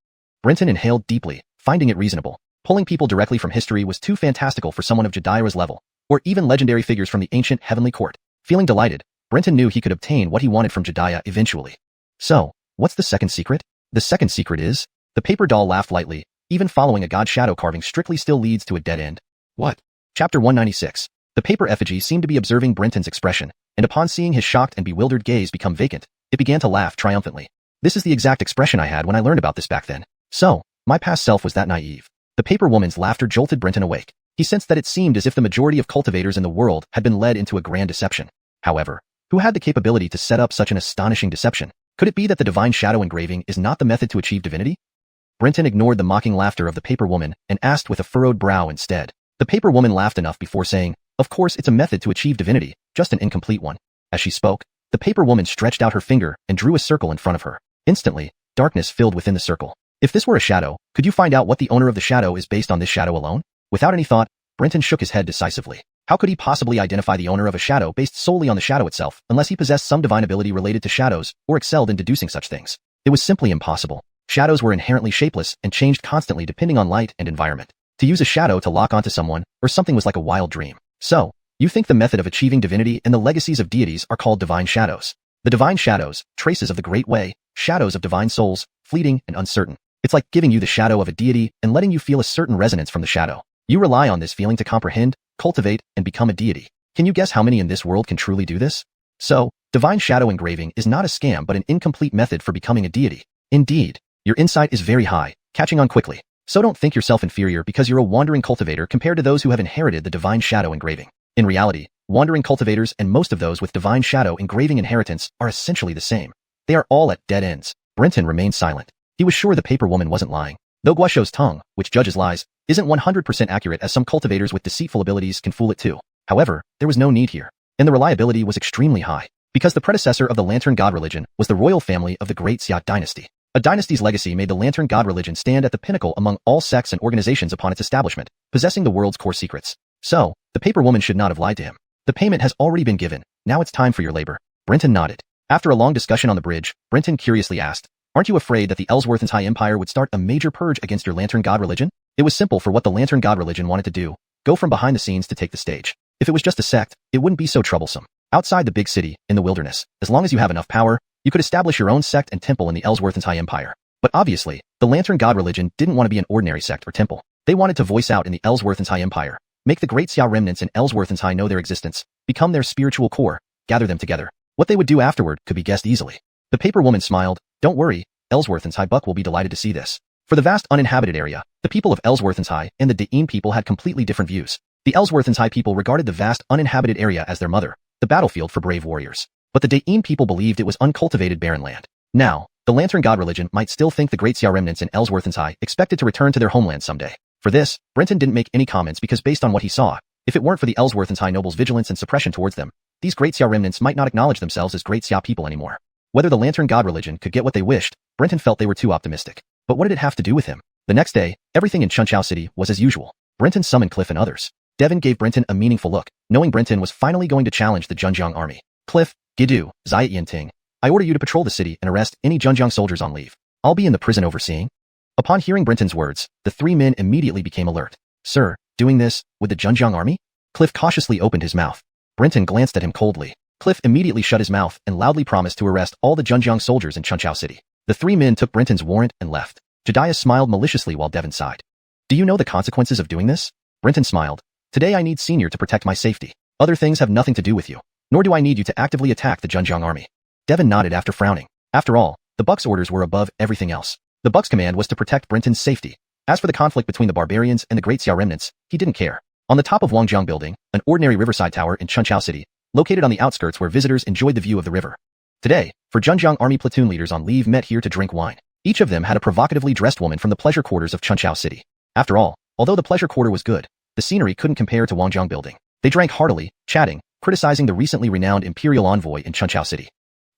Brenton inhaled deeply, finding it reasonable. Pulling people directly from history was too fantastical for someone of Jediah's level, or even legendary figures from the ancient heavenly court. Feeling delighted, Brenton knew he could obtain what he wanted from Jediah eventually. So, what's the second secret? The second secret is, the paper doll laughed lightly, even following a god shadow carving strictly still leads to a dead end. What? Chapter 196. The paper effigy seemed to be observing Brenton's expression, and upon seeing his shocked and bewildered gaze become vacant, it began to laugh triumphantly. This is the exact expression I had when I learned about this back then. So, my past self was that naive. The paper woman's laughter jolted Brenton awake. He sensed that it seemed as if the majority of cultivators in the world had been led into a grand deception. However, who had the capability to set up such an astonishing deception? Could it be that the divine shadow engraving is not the method to achieve divinity? Brenton ignored the mocking laughter of the paper woman and asked with a furrowed brow instead. The paper woman laughed enough before saying, of course it's a method to achieve divinity, just an incomplete one. As she spoke, the paper woman stretched out her finger and drew a circle in front of her. Instantly, darkness filled within the circle. If this were a shadow, could you find out what the owner of the shadow is based on this shadow alone? Without any thought, Brenton shook his head decisively. How could he possibly identify the owner of a shadow based solely on the shadow itself, unless he possessed some divine ability related to shadows, or excelled in deducing such things? It was simply impossible. Shadows were inherently shapeless and changed constantly depending on light and environment. To use a shadow to lock onto someone, or something was like a wild dream. So, you think the method of achieving divinity and the legacies of deities are called divine shadows. The divine shadows, traces of the great way, shadows of divine souls, fleeting and uncertain. It's like giving you the shadow of a deity and letting you feel a certain resonance from the shadow. You rely on this feeling to comprehend, cultivate, and become a deity. Can you guess how many in this world can truly do this? So, divine shadow engraving is not a scam but an incomplete method for becoming a deity. Indeed, your insight is very high, catching on quickly. So don't think yourself inferior because you're a wandering cultivator compared to those who have inherited the divine shadow engraving. In reality, wandering cultivators and most of those with divine shadow engraving inheritance are essentially the same. They are all at dead ends. Brenton remained silent. He was sure the paper woman wasn't lying. Though Guasho's tongue, which judges lies, isn't 100% accurate as some cultivators with deceitful abilities can fool it too. However, there was no need here. And the reliability was extremely high. Because the predecessor of the Lantern God religion was the royal family of the Great Xia dynasty. A dynasty's legacy made the Lantern God religion stand at the pinnacle among all sects and organizations upon its establishment, possessing the world's core secrets. So, the paper woman should not have lied to him. The payment has already been given. Now it's time for your labor. Brenton nodded. After a long discussion on the bridge, Brenton curiously asked, aren't you afraid that the Ellsworth High Empire would start a major purge against your Lantern God religion? It was simple for what the Lantern God religion wanted to do, go from behind the scenes to take the stage. If it was just a sect, it wouldn't be so troublesome. Outside the big city, in the wilderness, as long as you have enough power, you could establish your own sect and temple in the Ellsworth High Empire. But obviously, the Lantern God religion didn't want to be an ordinary sect or temple. They wanted to voice out in the Ellsworth High Empire, make the Great Xia remnants in Ellsworth High know their existence, become their spiritual core, gather them together. What they would do afterward could be guessed easily. The paper woman smiled, don't worry, Ellsworth High Buck will be delighted to see this. For the vast uninhabited area, the people of Ellsworth High and the Da'in people had completely different views. The Ellsworth High people regarded the vast uninhabited area as their mother, the battlefield for brave warriors. But the Da'in people believed it was uncultivated barren land. Now, the Lantern God religion might still think the Great Xia remnants in Ellsworth High expected to return to their homeland someday. For this, Brenton didn't make any comments because based on what he saw, If it weren't for the Ellsworth and Tai nobles' vigilance and suppression towards them, these great Xia remnants might not acknowledge themselves as great Xia people anymore. Whether the Lantern God religion could get what they wished, Brenton felt they were too optimistic. But what did it have to do with him? The next day, everything in Chunchao City was as usual. Brenton summoned Cliff and others. Devin gave Brenton a meaningful look, knowing Brenton was finally going to challenge the Zhenjiang army. Cliff, Gidu, Zai Ting, I order you to patrol the city and arrest any Zhenjiang soldiers on leave. I'll be in the prison overseeing. Upon hearing Brenton's words, the three men immediately became alert. Sir, doing this with the Zhenjiang army? Cliff cautiously opened his mouth. Brenton glanced at him coldly. Cliff immediately shut his mouth and loudly promised to arrest all the Zhenjiang soldiers in Chunchao City. The three men took Brenton's warrant and left. Jediah smiled maliciously while Devin sighed. Do you know the consequences of doing this? Brenton smiled. Today I need Senior to protect my safety. Other things have nothing to do with you. Nor do I need you to actively attack the Zhenjiang army. Devin nodded after frowning. After all, the Buck's orders were above everything else. The Buck's command was to protect Brenton's safety. As for the conflict between the barbarians and the Great Xia remnants, he didn't care. On the top of Wangjiang Building, an ordinary riverside tower in Chunchao City, located on the outskirts where visitors enjoyed the view of the river. Today, Zhenjiang army platoon leaders on leave met here to drink wine. Each of them had a provocatively dressed woman from the pleasure quarters of Chunchao City. After all, although the pleasure quarter was good, the scenery couldn't compare to Wangjiang Building. They drank heartily, chatting, criticizing the recently renowned imperial envoy in Chunchao City.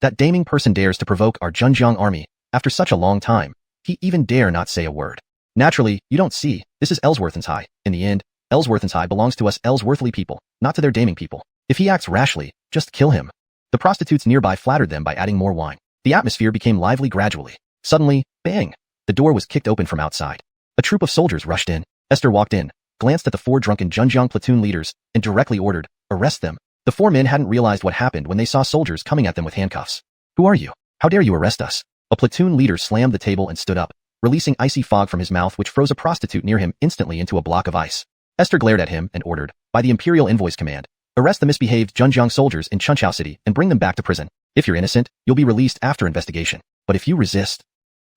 That damning person dares to provoke our Zhenjiang army, after such a long time. He even dare not say a word. Naturally, you don't see, this is Ellsworth and Tai. In the end, Ellsworth and Tai belongs to us Ellsworthly people, not to their damning people. If he acts rashly, just kill him. The prostitutes nearby flattered them by adding more wine. The atmosphere became lively gradually. Suddenly, bang! The door was kicked open from outside. A troop of soldiers rushed in. Esther walked in, glanced at the four drunken Zhenjiang platoon leaders, and directly ordered, arrest them. The four men hadn't realized what happened when they saw soldiers coming at them with handcuffs. Who are you? How dare you arrest us? A platoon leader slammed the table and stood up, releasing icy fog from his mouth which froze a prostitute near him instantly into a block of ice. Esther glared at him and ordered, by the Imperial Envoy's command, arrest the misbehaved Zhenjiang soldiers in Chunchao City and bring them back to prison. If you're innocent, you'll be released after investigation. But if you resist...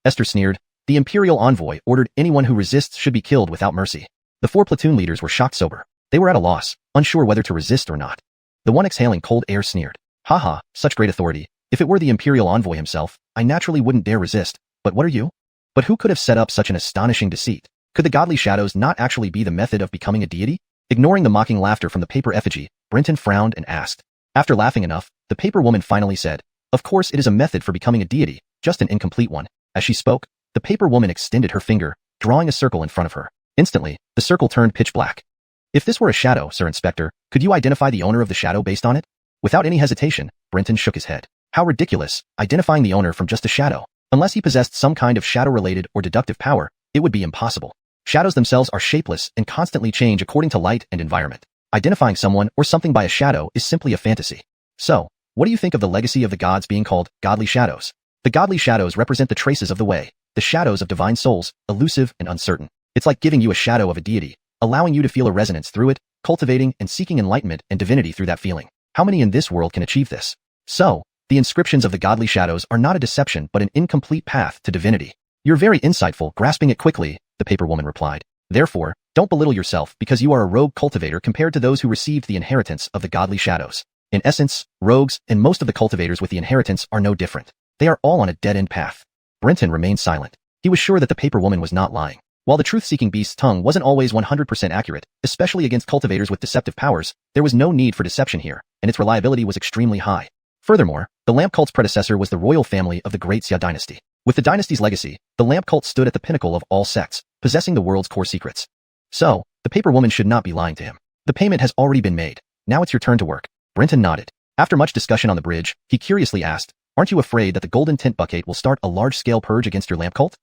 Esther sneered. The Imperial Envoy ordered anyone who resists should be killed without mercy. The four platoon leaders were shocked sober. They were at a loss, unsure whether to resist or not. The one exhaling cold air sneered. Haha, such great authority. If it were the Imperial Envoy himself, I naturally wouldn't dare resist. But what are you? But who could have set up such an astonishing deceit? Could the godly shadows not actually be the method of becoming a deity? Ignoring the mocking laughter from the paper effigy, Brenton frowned and asked. After laughing enough, the paper woman finally said, of course it is a method for becoming a deity, just an incomplete one. As she spoke, the paper woman extended her finger, drawing a circle in front of her. Instantly, the circle turned pitch black. If this were a shadow, Sir Inspector, could you identify the owner of the shadow based on it? Without any hesitation, Brenton shook his head. How ridiculous, identifying the owner from just a shadow. Unless he possessed some kind of shadow-related or deductive power, it would be impossible. Shadows themselves are shapeless and constantly change according to light and environment. Identifying someone or something by a shadow is simply a fantasy. So, what do you think of the legacy of the gods being called godly shadows? The godly shadows represent the traces of the way, the shadows of divine souls, elusive and uncertain. It's like giving you a shadow of a deity, allowing you to feel a resonance through it, cultivating and seeking enlightenment and divinity through that feeling. How many in this world can achieve this? So, the inscriptions of the godly shadows are not a deception but an incomplete path to divinity. You're very insightful, grasping it quickly, the paper woman replied. Therefore, don't belittle yourself because you are a rogue cultivator compared to those who received the inheritance of the godly shadows. In essence, rogues and most of the cultivators with the inheritance are no different. They are all on a dead-end path. Brenton remained silent. He was sure that the paper woman was not lying. While the truth-seeking beast's tongue wasn't always 100% accurate, especially against cultivators with deceptive powers, there was no need for deception here, and its reliability was extremely high. Furthermore, the lamp cult's predecessor was the royal family of the Great Xia dynasty. With the dynasty's legacy, the lamp cult stood at the pinnacle of all sects, possessing the world's core secrets. So, the paper woman should not be lying to him. The payment has already been made. Now it's your turn to work. Brenton nodded. After much discussion on the bridge, he curiously asked, aren't you afraid that the golden tint bucket will start a large-scale purge against your lamp cult?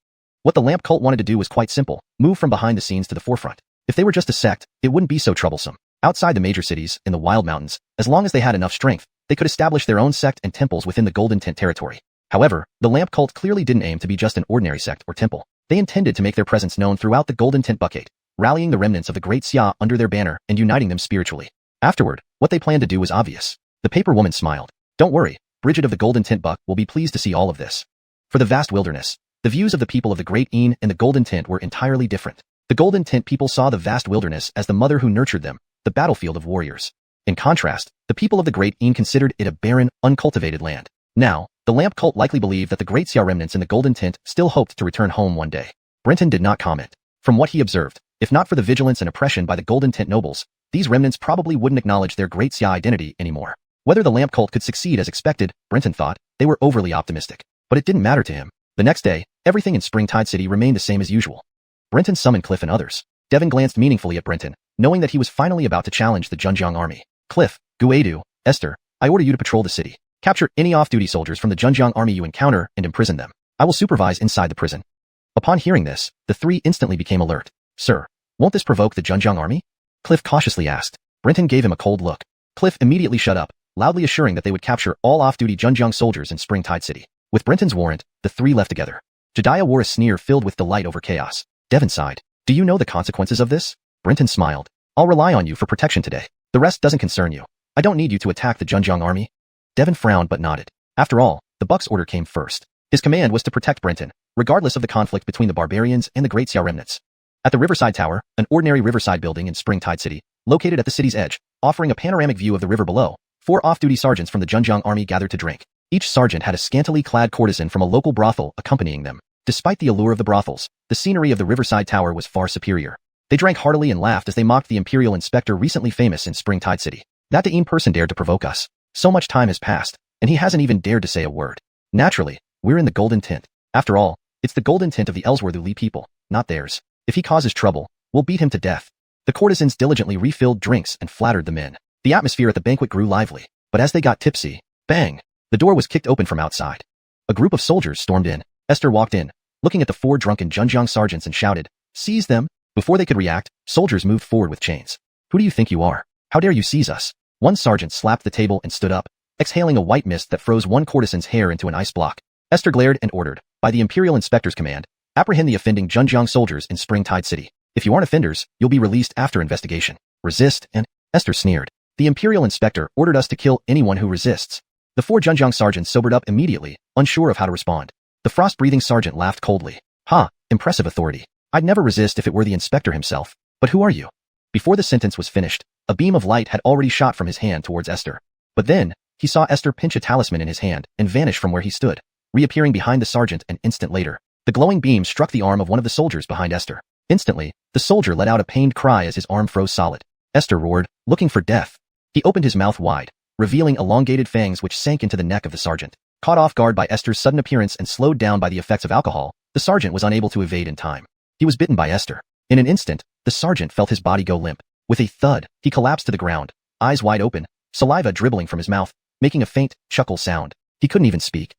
What the lamp cult wanted to do was quite simple, move from behind the scenes to the forefront. If they were just a sect, it wouldn't be so troublesome. Outside the major cities, in the wild mountains, as long as they had enough strength, they could establish their own sect and temples within the golden tint territory. However, the lamp cult clearly didn't aim to be just an ordinary sect or temple. They intended to make their presence known throughout the golden tint bucket, rallying the remnants of the Great Xia under their banner and uniting them spiritually. Afterward, what they planned to do was obvious. The paper woman smiled. Don't worry, Bridget of the Golden Tint Buck will be pleased to see all of this. For the vast wilderness, the views of the people of the Great Een and the Golden Tint were entirely different. The Golden Tint people saw the vast wilderness as the mother who nurtured them, the battlefield of warriors. In contrast, the people of the Great Een considered it a barren, uncultivated land. Now, the lamp cult likely believed that the Great Xia remnants in the Golden Tint still hoped to return home one day. Brenton did not comment. From what he observed, if not for the vigilance and oppression by the Golden Tint nobles, these remnants probably wouldn't acknowledge their great Xia identity anymore. Whether the lamp cult could succeed as expected, Brenton thought, they were overly optimistic. But it didn't matter to him. The next day, everything in Springtide City remained the same as usual. Brenton summoned Cliff and others. Devon glanced meaningfully at Brenton, knowing that he was finally about to challenge the Junjiang army. Cliff, Guedu, Esther, I order you to patrol the city. Capture any off-duty soldiers from the Junjiang army you encounter and imprison them. I will supervise inside the prison. Upon hearing this, the three instantly became alert. Sir, won't this provoke the Junjiang army? Cliff cautiously asked. Brenton gave him a cold look. Cliff immediately shut up, loudly assuring that they would capture all off-duty Junjiang soldiers in Springtide City. With Brenton's warrant, the three left together. Jediah wore a sneer filled with delight over chaos. Devon sighed. Do you know the consequences of this? Brenton smiled. I'll rely on you for protection today. The rest doesn't concern you. I don't need you to attack the Junjiang army. Devon frowned but nodded. After all, the Buck's order came first. His command was to protect Brenton, regardless of the conflict between the barbarians and the Great Xia remnants. At the Riverside Tower, an ordinary riverside building in Springtide City, located at the city's edge, offering a panoramic view of the river below, 4 off-duty sergeants from the Junjiang army gathered to drink. Each sergeant had a scantily clad courtesan from a local brothel accompanying them. Despite the allure of the brothels, the scenery of the Riverside Tower was far superior. They drank heartily and laughed as they mocked the Imperial Inspector recently famous in Springtide City. Not the person dared to provoke us. So much time has passed, and he hasn't even dared to say a word. Naturally, we're in the golden tint. After all, it's the golden tint of the Ellsworth people, not theirs. If he causes trouble, we'll beat him to death. The courtesans diligently refilled drinks and flattered the men. The atmosphere at the banquet grew lively, but as they got tipsy, bang! The door was kicked open from outside. A group of soldiers stormed in. Esther walked in, looking at the 4 drunken Junjiang sergeants and shouted, "Seize them!" Before they could react, soldiers moved forward with chains. Who do you think you are? How dare you seize us? One sergeant slapped the table and stood up, exhaling a white mist that froze one courtesan's hair into an ice block. Esther glared and ordered, by the Imperial Inspector's command, apprehend the offending Junjiang soldiers in Springtide City. If you aren't offenders, you'll be released after investigation. Resist, and Esther sneered. The Imperial Inspector ordered us to kill anyone who resists. The 4 Junjiang sergeants sobered up immediately, unsure of how to respond. The frost-breathing sergeant laughed coldly. Ha, impressive authority. I'd never resist if it were the inspector himself. But who are you? Before the sentence was finished, a beam of light had already shot from his hand towards Esther. But then, he saw Esther pinch a talisman in his hand and vanish from where he stood, reappearing behind the sergeant an instant later. The glowing beam struck the arm of one of the soldiers behind Esther. Instantly, the soldier let out a pained cry as his arm froze solid. Esther roared, looking for death. He opened his mouth wide, revealing elongated fangs which sank into the neck of the sergeant. Caught off guard by Esther's sudden appearance and slowed down by the effects of alcohol, the sergeant was unable to evade in time. He was bitten by Esther. In an instant, the sergeant felt his body go limp. With a thud, he collapsed to the ground, eyes wide open, saliva dribbling from his mouth, making a faint, chuckle sound. He couldn't even speak.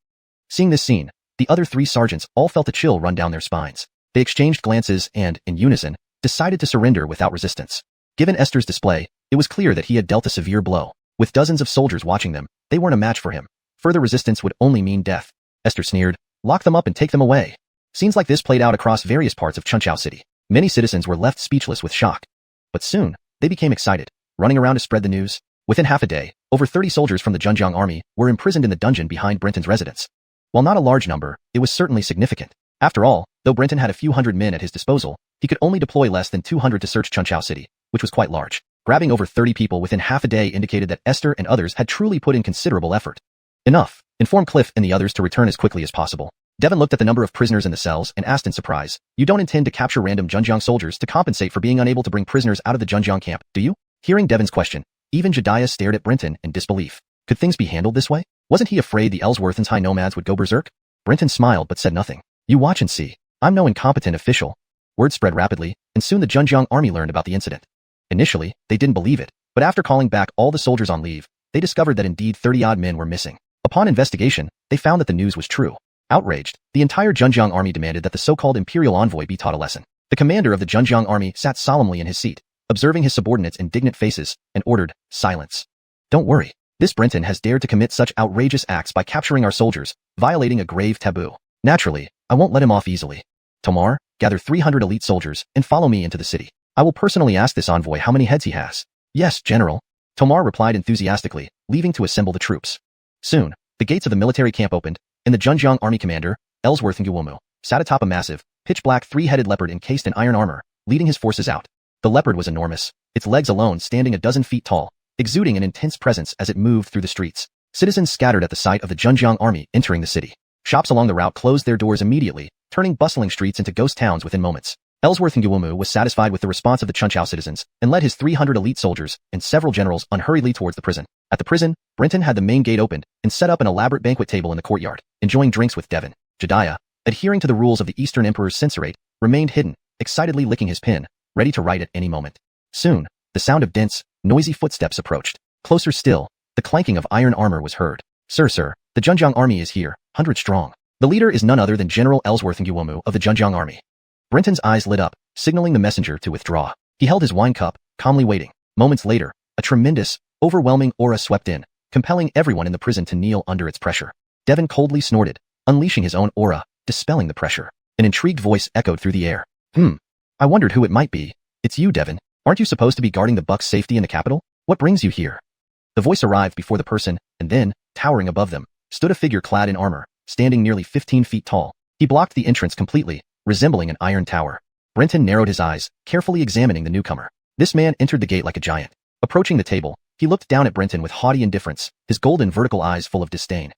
Seeing this scene, the other 3 sergeants all felt a chill run down their spines. They exchanged glances and, in unison, decided to surrender without resistance. Given Esther's display, it was clear that he had dealt a severe blow. With dozens of soldiers watching them, they weren't a match for him. Further resistance would only mean death. Esther sneered, lock them up and take them away. Scenes like this played out across various parts of Chunqiao City. Many citizens were left speechless with shock. But soon, they became excited, running around to spread the news. Within half a day, over 30 soldiers from the Junjiang army were imprisoned in the dungeon behind Brenton's residence. While not a large number, it was certainly significant. After all, though Brenton had a few hundred men at his disposal, he could only deploy less than 200 to search Chunqiao City, which was quite large. Grabbing over 30 people within half a day indicated that Esther and others had truly put in considerable effort. Enough. Inform Cliff and the others to return as quickly as possible. Devon looked at the number of prisoners in the cells and asked in surprise, you don't intend to capture random Junjiang soldiers to compensate for being unable to bring prisoners out of the Junjiang camp, do you? Hearing Devon's question, even Jediah stared at Brenton in disbelief. Could things be handled this way? Wasn't he afraid the Ellsworth's high nomads would go berserk? Brenton smiled but said nothing. You watch and see. I'm no incompetent official. Word spread rapidly, and soon the Junjiang army learned about the incident. Initially, they didn't believe it, but after calling back all the soldiers on leave, they discovered that indeed 30-odd men were missing. Upon investigation, they found that the news was true. Outraged, the entire Junjiang army demanded that the so-called imperial envoy be taught a lesson. The commander of the Junjiang army sat solemnly in his seat, observing his subordinates' indignant faces, and ordered, silence. Don't worry. This Brenton has dared to commit such outrageous acts by capturing our soldiers, violating a grave taboo. Naturally, I won't let him off easily. Tomar, gather 300 elite soldiers and follow me into the city. I will personally ask this envoy how many heads he has. Yes, General. Tomar replied enthusiastically, leaving to assemble the troops. Soon, the gates of the military camp opened, and the Junjiang army commander, Ellsworth Nguwomu, sat atop a massive, pitch-black 3-headed leopard encased in iron armor, leading his forces out. The leopard was enormous, its legs alone standing a dozen feet tall, exuding an intense presence as it moved through the streets. Citizens scattered at the sight of the Junjiang army entering the city. Shops along the route closed their doors immediately, turning bustling streets into ghost towns within moments. Ellsworth Nguemu was satisfied with the response of the Chunchao citizens and led his 300 elite soldiers and several generals unhurriedly towards the prison. At the prison, Brenton had the main gate opened and set up an elaborate banquet table in the courtyard, enjoying drinks with Devon. Jediah, adhering to the rules of the Eastern Emperor's censorate, remained hidden, excitedly licking his pen, ready to write at any moment. Soon, the sound of dense, noisy footsteps approached. Closer still, the clanking of iron armor was heard. Sir, the Zhenjiang army is here, 100 strong. The leader is none other than General Ellsworth Nguemu of the Zhenjiang army. Brenton's eyes lit up, signaling the messenger to withdraw. He held his wine cup, calmly waiting. Moments later, a tremendous, overwhelming aura swept in, compelling everyone in the prison to kneel under its pressure. Devon coldly snorted, unleashing his own aura, dispelling the pressure. An intrigued voice echoed through the air. I wondered who it might be. It's you, Devon. Aren't you supposed to be guarding the Buck's safety in the capital? What brings you here? The voice arrived before the person, and then, towering above them, stood a figure clad in armor, standing nearly 15 feet tall. He blocked the entrance completely, resembling an iron tower. Brenton narrowed his eyes, carefully examining the newcomer. This man entered the gate like a giant. Approaching the table, he looked down at Brenton with haughty indifference, his golden vertical eyes full of disdain.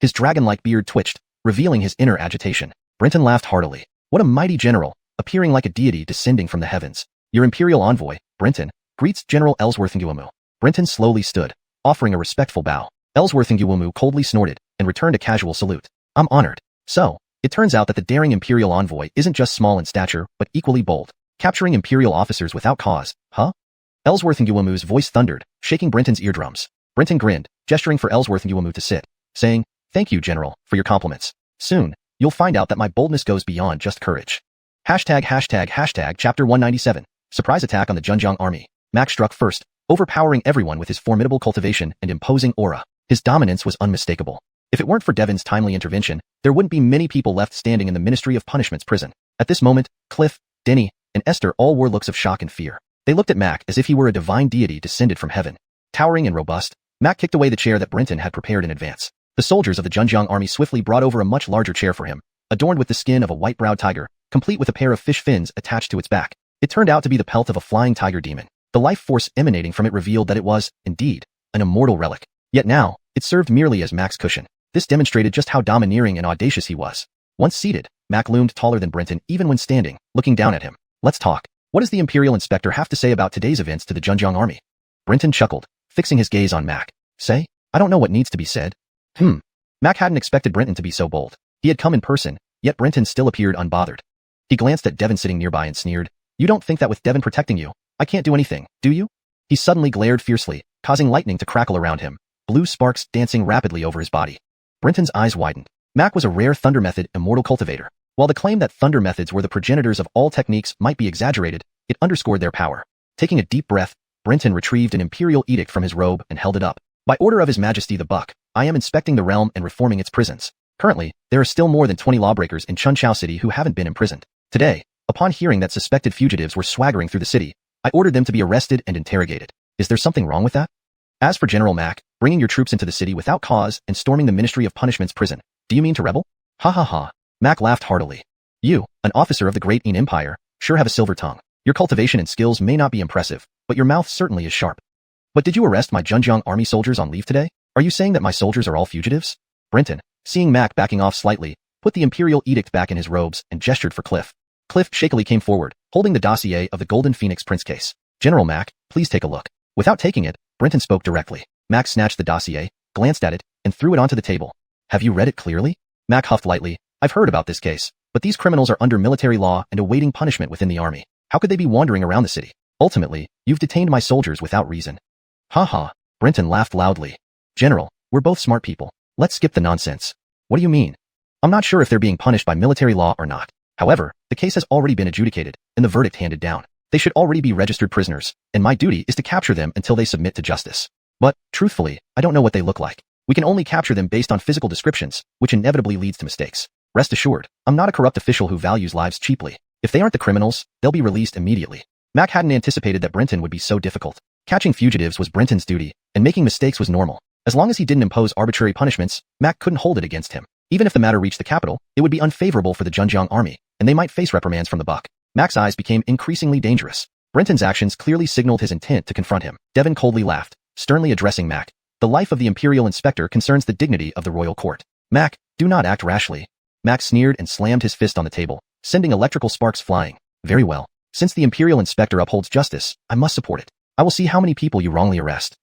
His dragon-like beard twitched, revealing his inner agitation. Brenton laughed heartily. What a mighty general, appearing like a deity descending from the heavens. Your imperial envoy, Brenton, greets General Ellsworth Nguemu. Brenton slowly stood, offering a respectful bow. Ellsworth Nguemu coldly snorted and returned a casual salute. I'm honored. So, it turns out that the daring imperial envoy isn't just small in stature, but equally bold, capturing imperial officers without cause, huh? Ellsworth Nguemu's voice thundered, shaking Brenton's eardrums. Brenton grinned, gesturing for Ellsworth Nguemu to sit, saying, Thank you, General, for your compliments. Soon, you'll find out that my boldness goes beyond just courage. Chapter 197. Surprise attack on the Zhenjiang army. Mac struck first, overpowering everyone with his formidable cultivation and imposing aura. His dominance was unmistakable. If it weren't for Devon's timely intervention, there wouldn't be many people left standing in the Ministry of Punishment's prison. At this moment, Cliff, Denny, and Esther all wore looks of shock and fear. They looked at Mac as if he were a divine deity descended from heaven. Towering and robust, Mac kicked away the chair that Brenton had prepared in advance. The soldiers of the Zhenjiang army swiftly brought over a much larger chair for him, adorned with the skin of a white-browed tiger, complete with a pair of fish fins attached to its back. It turned out to be the pelt of a flying tiger demon. The life force emanating from it revealed that it was, indeed, an immortal relic. Yet now, it served merely as Mac's cushion. This demonstrated just how domineering and audacious he was. Once seated, Mac loomed taller than Brenton even when standing, looking down at him. Let's talk. What does the Imperial Inspector have to say about today's events to the Zhenjiang army? Brenton chuckled, fixing his gaze on Mac. Say? I don't know what needs to be said. Mac hadn't expected Brenton to be so bold. He had come in person, yet Brenton still appeared unbothered. He glanced at Devon sitting nearby and sneered. You don't think that with Devon protecting you, I can't do anything, do you? He suddenly glared fiercely, causing lightning to crackle around him, blue sparks dancing rapidly over his body. Brenton's eyes widened. Mac was a rare Thunder Method Immortal cultivator. While the claim that Thunder Methods were the progenitors of all techniques might be exaggerated, it underscored their power. Taking a deep breath, Brenton retrieved an imperial edict from his robe and held it up. By order of His Majesty the Buck, I am inspecting the realm and reforming its prisons. Currently, there are still more than 20 lawbreakers in Chunchao City who haven't been imprisoned. Today, upon hearing that suspected fugitives were swaggering through the city, I ordered them to be arrested and interrogated. Is there something wrong with that? As for General Mac, bringing your troops into the city without cause and storming the Ministry of Punishment's prison, do you mean to rebel? Ha ha ha. Mac laughed heartily. You, an officer of the Great Yin Empire, sure have a silver tongue. Your cultivation and skills may not be impressive, but your mouth certainly is sharp. But did you arrest my Zhenjiang army soldiers on leave today? Are you saying that my soldiers are all fugitives? Brenton, seeing Mac backing off slightly, put the imperial edict back in his robes and gestured for Cliff. Cliff shakily came forward, holding the dossier of the Golden Phoenix Prince case. General Mac, please take a look. Without taking it, Brenton spoke directly. Mac snatched the dossier, glanced at it, and threw it onto the table. Have you read it clearly? Mac huffed lightly. I've heard about this case, but these criminals are under military law and awaiting punishment within the army. How could they be wandering around the city? Ultimately, you've detained my soldiers without reason. Ha ha. Brenton laughed loudly. General, we're both smart people. Let's skip the nonsense. What do you mean? I'm not sure if they're being punished by military law or not. However, the case has already been adjudicated, and the verdict handed down. They should already be registered prisoners, and my duty is to capture them until they submit to justice. But, truthfully, I don't know what they look like. We can only capture them based on physical descriptions, which inevitably leads to mistakes. Rest assured, I'm not a corrupt official who values lives cheaply. If they aren't the criminals, they'll be released immediately. Mac hadn't anticipated that Brenton would be so difficult. Catching fugitives was Brenton's duty, and making mistakes was normal. As long as he didn't impose arbitrary punishments, Mac couldn't hold it against him. Even if the matter reached the capital, it would be unfavorable for the Zhenjiang army, and they might face reprimands from the Buck. Mac's eyes became increasingly dangerous. Brenton's actions clearly signaled his intent to confront him. Devon coldly laughed, sternly addressing Mac. The life of the Imperial Inspector concerns the dignity of the royal court. Mac, do not act rashly. Mac sneered and slammed his fist on the table, sending electrical sparks flying. Very well. Since the Imperial Inspector upholds justice, I must support it. I will see how many people you wrongly arrest.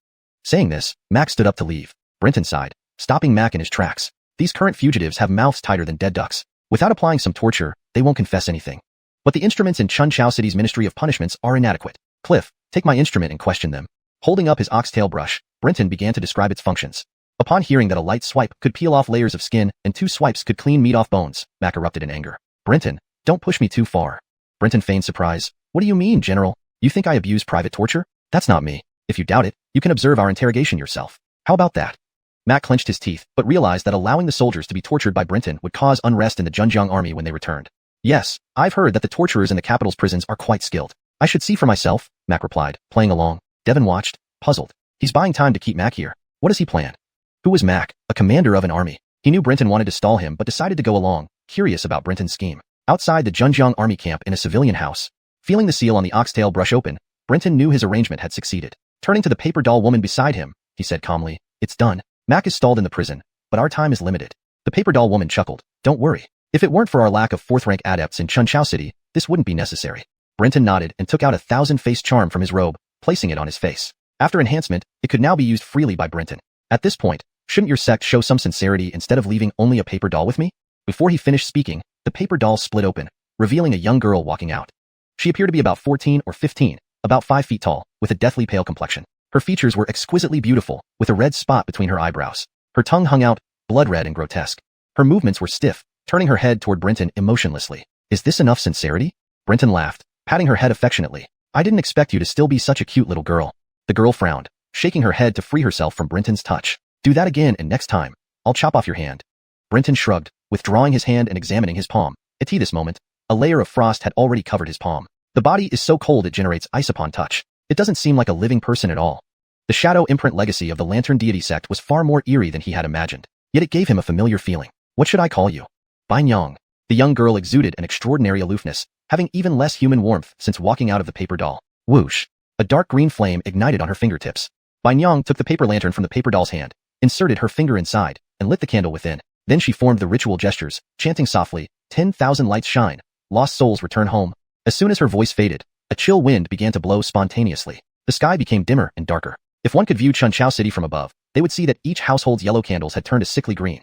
Saying this, Mac stood up to leave. Brenton sighed, stopping Mac in his tracks. These current fugitives have mouths tighter than dead ducks. Without applying some torture, they won't confess anything. But the instruments in Chunchao City's Ministry of Punishments are inadequate. Cliff, take my instrument and question them. Holding up his oxtail brush, Brenton began to describe its functions. Upon hearing that a light swipe could peel off layers of skin and 2 swipes could clean meat off bones, Mac erupted in anger. Brenton, don't push me too far. Brenton feigned surprise. What do you mean, General? You think I abuse private torture? That's not me. If you doubt it, you can observe our interrogation yourself. How about that? Mac clenched his teeth, but realized that allowing the soldiers to be tortured by Brenton would cause unrest in the Zhenjiang army when they returned. Yes, I've heard that the torturers in the capital's prisons are quite skilled. I should see for myself, Mac replied, playing along. Devon watched, puzzled. He's buying time to keep Mac here. What does he plan? Who was Mac? A commander of an army. He knew Brenton wanted to stall him but decided to go along, curious about Brenton's scheme. Outside the Zhenjiang army camp in a civilian house, feeling the seal on the oxtail brush open, Brenton knew his arrangement had succeeded. Turning to the paper doll woman beside him, he said calmly, it's done. Mac is stalled in the prison, but our time is limited. The paper doll woman chuckled. Don't worry. If it weren't for our lack of 4th rank adepts in Chunchao City, this wouldn't be necessary. Brenton nodded and took out a 1000-face charm from his robe, placing it on his face. After enhancement, it could now be used freely by Brenton. At this point, shouldn't your sect show some sincerity instead of leaving only a paper doll with me? Before he finished speaking, the paper doll split open, revealing a young girl walking out. She appeared to be about 14 or 15, about 5 feet tall, with a deathly pale complexion. Her features were exquisitely beautiful, with a red spot between her eyebrows. Her tongue hung out, blood red and grotesque. Her movements were stiff, turning her head toward Brenton emotionlessly. Is this enough sincerity? Brenton laughed, patting her head affectionately. I didn't expect you to still be such a cute little girl. The girl frowned, shaking her head to free herself from Brenton's touch. Do that again and next time, I'll chop off your hand. Brenton shrugged, withdrawing his hand and examining his palm. At this moment, a layer of frost had already covered his palm. The body is so cold it generates ice upon touch. It doesn't seem like a living person at all. The shadow imprint legacy of the Lantern Deity sect was far more eerie than he had imagined, yet it gave him a familiar feeling. What should I call you? Bai Nyang. The young girl exuded an extraordinary aloofness, having even less human warmth since walking out of the paper doll. Whoosh. A dark green flame ignited on her fingertips. Bai Nyang took the paper lantern from the paper doll's hand, inserted her finger inside, and lit the candle within. Then she formed the ritual gestures, chanting softly, 10,000 lights shine, lost souls return home. As soon as her voice faded, a chill wind began to blow spontaneously. The sky became dimmer and darker. If one could view Chunchao City from above, they would see that each household's yellow candles had turned a sickly green.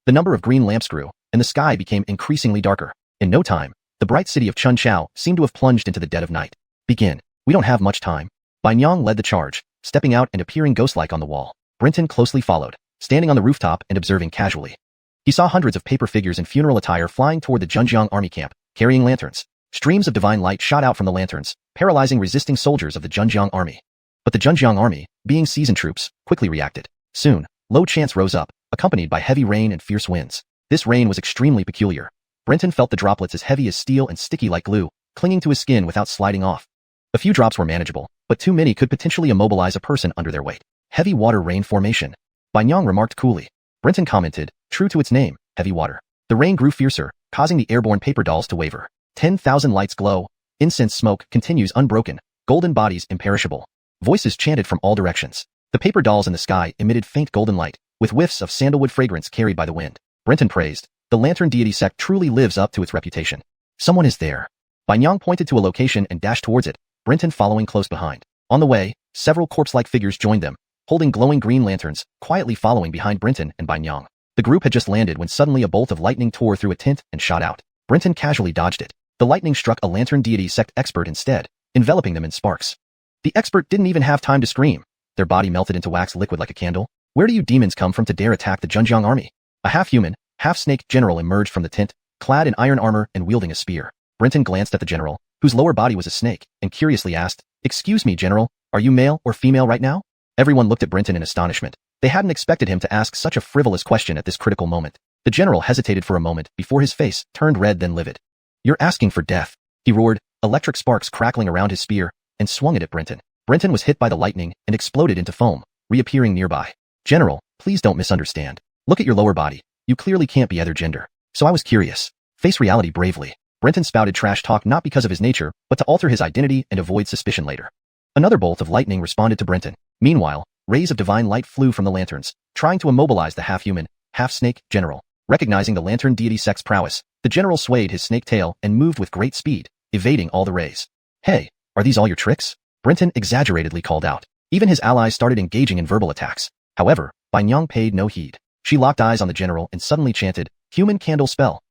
The number of green lamps grew, and the sky became increasingly darker. In no time, the bright city of Chunchao seemed to have plunged into the dead of night. Begin. We don't have much time. Bai Nyang led the charge, stepping out and appearing ghost-like on the wall. Brenton closely followed, standing on the rooftop and observing casually. He saw hundreds of paper figures in funeral attire flying toward the Zhenjiang army camp, carrying lanterns. Streams of divine light shot out from the lanterns, paralyzing resisting soldiers of the Zhenjiang army. But the Zhenjiang army, being seasoned troops, quickly reacted. Soon, low chants rose up, accompanied by heavy rain and fierce winds. This rain was extremely peculiar. Brenton felt the droplets as heavy as steel and sticky like glue, clinging to his skin without sliding off. A few drops were manageable, but too many could potentially immobilize a person under their weight. Heavy water rain formation. Bai Nyang remarked coolly. Brenton commented, true to its name, heavy water. The rain grew fiercer, causing the airborne paper dolls to waver. 10,000 lights glow. Incense smoke continues unbroken. Golden bodies imperishable. Voices chanted from all directions. The paper dolls in the sky emitted faint golden light, with whiffs of sandalwood fragrance carried by the wind. Brenton praised. The Lantern Deity sect truly lives up to its reputation. Someone is there. Bai Nyang pointed to a location and dashed towards it, Brenton following close behind. On the way, several corpse-like figures joined them, holding glowing green lanterns, quietly following behind Brenton and Bai Nyang. The group had just landed when suddenly a bolt of lightning tore through a tent and shot out. Brenton casually dodged it. The lightning struck a Lantern Deity sect expert instead, enveloping them in sparks. The expert didn't even have time to scream. Their body melted into wax liquid like a candle. Where do you demons come from to dare attack the Zhenjiang army? A half-human, half-snake general emerged from the tent, clad in iron armor and wielding a spear. Brenton glanced at the general, whose lower body was a snake, and curiously asked, "Excuse me, General, are you male or female right now?" Everyone looked at Brenton in astonishment. They hadn't expected him to ask such a frivolous question at this critical moment. The general hesitated for a moment before his face turned red then livid. "You're asking for death," he roared, electric sparks crackling around his spear, and swung it at Brenton. Brenton was hit by the lightning and exploded into foam, reappearing nearby. "General, please don't misunderstand. Look at your lower body. You clearly can't be either gender. So I was curious. Face reality bravely." Brenton spouted trash talk not because of his nature, but to alter his identity and avoid suspicion later. Another bolt of lightning responded to Brenton. Meanwhile, rays of divine light flew from the lanterns, trying to immobilize the half-human, half-snake general. Recognizing the Lantern Deity sect's prowess, the general swayed his snake tail and moved with great speed, evading all the rays. Hey, are these all your tricks? Brenton exaggeratedly called out. Even his allies started engaging in verbal attacks. However, Bai Nyang paid no heed. She locked eyes on the general and suddenly chanted, "Human candle spell."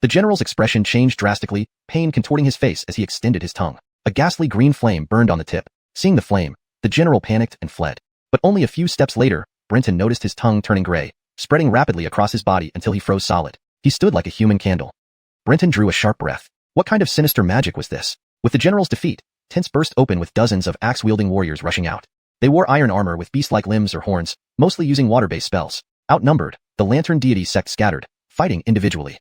The general's expression changed drastically, pain contorting his face as he extended his tongue. A ghastly green flame burned on the tip. Seeing the flame, the general panicked and fled. But only a few steps later, Brenton noticed his tongue turning gray, spreading rapidly across his body until he froze solid. He stood like a human candle. Brenton drew a sharp breath. What kind of sinister magic was this? With the general's defeat, tents burst open with dozens of axe-wielding warriors rushing out. They wore iron armor with beast-like limbs or horns, mostly using water-based spells. Outnumbered, the lantern deity sect scattered, fighting individually.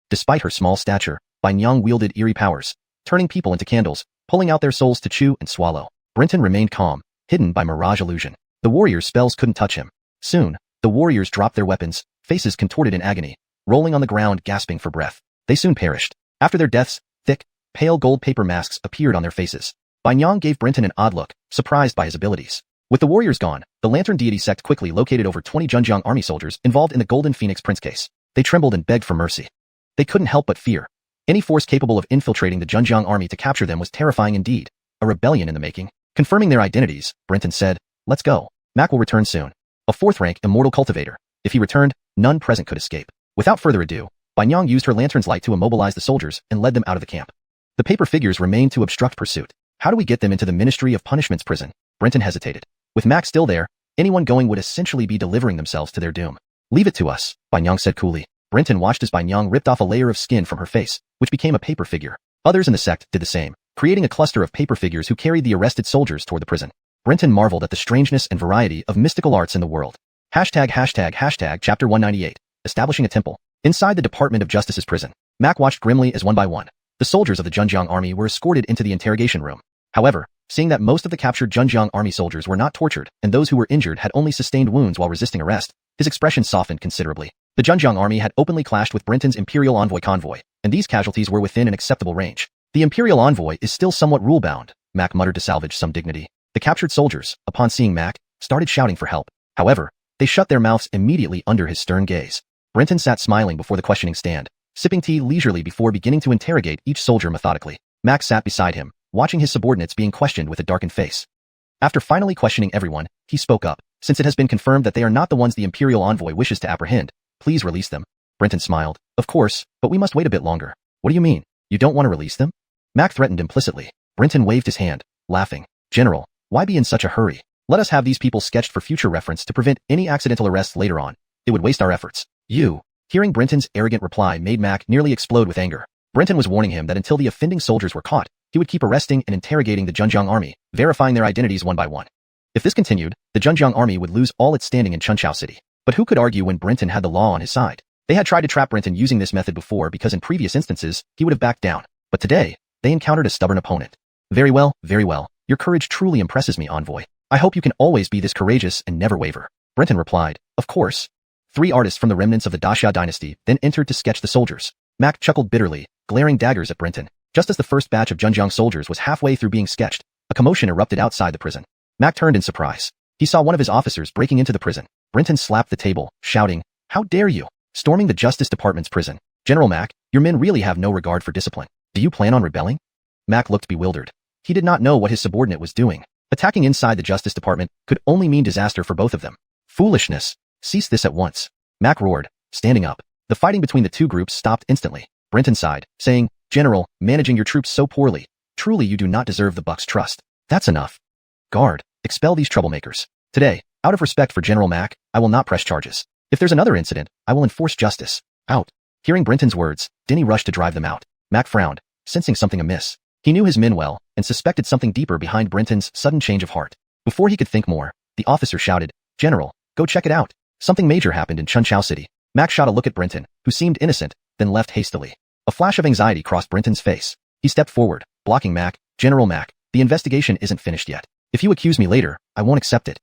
Despite her small stature, Bai Nyang wielded eerie powers, turning people into candles, pulling out their souls to chew and swallow. Brenton remained calm, hidden by mirage illusion. The warriors' spells couldn't touch him. Soon, the warriors dropped their weapons, faces contorted in agony, rolling on the ground gasping for breath. They soon perished. After their deaths, thick, pale gold paper masks appeared on their faces. Bai Nyang gave Brenton an odd look, surprised by his abilities. With the warriors gone, the Lantern Deity sect quickly located over 20 Zhenjiang army soldiers involved in the Golden Phoenix Prince case. They trembled and begged for mercy. They couldn't help but fear. Any force capable of infiltrating the Zhenjiang army to capture them was terrifying indeed. A rebellion in the making. Confirming their identities, Brenton said, "Let's go. Mac will return soon. A fourth-rank Immortal cultivator. If he returned, none present could escape." Without further ado, Bai Nyang used her lantern's light to immobilize the soldiers and led them out of the camp. The paper figures remained to obstruct pursuit. How do we get them into the Ministry of Punishment's prison? Brenton hesitated. With Mac still there, anyone going would essentially be delivering themselves to their doom. "Leave it to us," Bai Nyang said coolly. Brenton watched as Bai Nyang ripped off a layer of skin from her face, which became a paper figure. Others in the sect did the same, creating a cluster of paper figures who carried the arrested soldiers toward the prison. Brenton marveled at the strangeness and variety of mystical arts in the world. Chapter 198. Establishing a temple. Inside the Department of Justice's prison, Mac watched grimly as one by one, the soldiers of the Zhenjiang army were escorted into the interrogation room. However, seeing that most of the captured Zhenjiang army soldiers were not tortured and those who were injured had only sustained wounds while resisting arrest, his expression softened considerably. The Zhenjiang army had openly clashed with Brenton's Imperial Envoy convoy, and these casualties were within an acceptable range. The Imperial Envoy is still somewhat rule-bound, Mac muttered to salvage some dignity. The captured soldiers, upon seeing Mac, started shouting for help. However, they shut their mouths immediately under his stern gaze. Brenton sat smiling before the questioning stand, sipping tea leisurely before beginning to interrogate each soldier methodically. Mac sat beside him, watching his subordinates being questioned with a darkened face. After finally questioning everyone, he spoke up. "Since it has been confirmed that they are not the ones the Imperial Envoy wishes to apprehend, please release them." Brenton smiled. "Of course, but we must wait a bit longer." "What do you mean? You don't want to release them?" Mac threatened implicitly. Brenton waved his hand, laughing. "General, why be in such a hurry? Let us have these people sketched for future reference to prevent any accidental arrests later on. It would waste our efforts." "You." Hearing Brenton's arrogant reply made Mac nearly explode with anger. Brenton was warning him that until the offending soldiers were caught, he would keep arresting and interrogating the Zhenjiang army, verifying their identities one by one. If this continued, the Zhenjiang army would lose all its standing in Chunchao City. But who could argue when Brenton had the law on his side? They had tried to trap Brenton using this method before because in previous instances, he would have backed down. But today, they encountered a stubborn opponent. Very well, very well. Your courage truly impresses me, Envoy. I hope you can always be this courageous and never waver." Brenton replied, "Of course." 3 artists from the remnants of the Daxia dynasty then entered to sketch the soldiers. Mac chuckled bitterly, glaring daggers at Brenton. Just as the first batch of Zhenjiang soldiers was halfway through being sketched, a commotion erupted outside the prison. Mac turned in surprise. He saw one of his officers breaking into the prison. Brenton slapped the table, shouting, "How dare you!" Storming the Justice Department's prison. "General Mac, your men really have no regard for discipline. Do you plan on rebelling?" Mac looked bewildered. He did not know what his subordinate was doing. Attacking inside the Justice Department could only mean disaster for both of them. "Foolishness! Cease this at once!" Mac roared, standing up. The fighting between the two groups stopped instantly. Brenton sighed, saying, "General, managing your troops so poorly. Truly you do not deserve the Buck's trust. That's enough. Guard, expel these troublemakers. Today, out of respect for General Mac, I will not press charges. If there's another incident, I will enforce justice. Out." Hearing Brenton's words, Denny rushed to drive them out. Mac frowned, sensing something amiss. He knew his men well, and suspected something deeper behind Brenton's sudden change of heart. Before he could think more, the officer shouted, "General, go check it out. Something major happened in Chunchao City." Mac shot a look at Brenton, who seemed innocent, then left hastily. A flash of anxiety crossed Brenton's face. He stepped forward, blocking Mac. "General Mac, the investigation isn't finished yet. If you accuse me later, I won't accept it."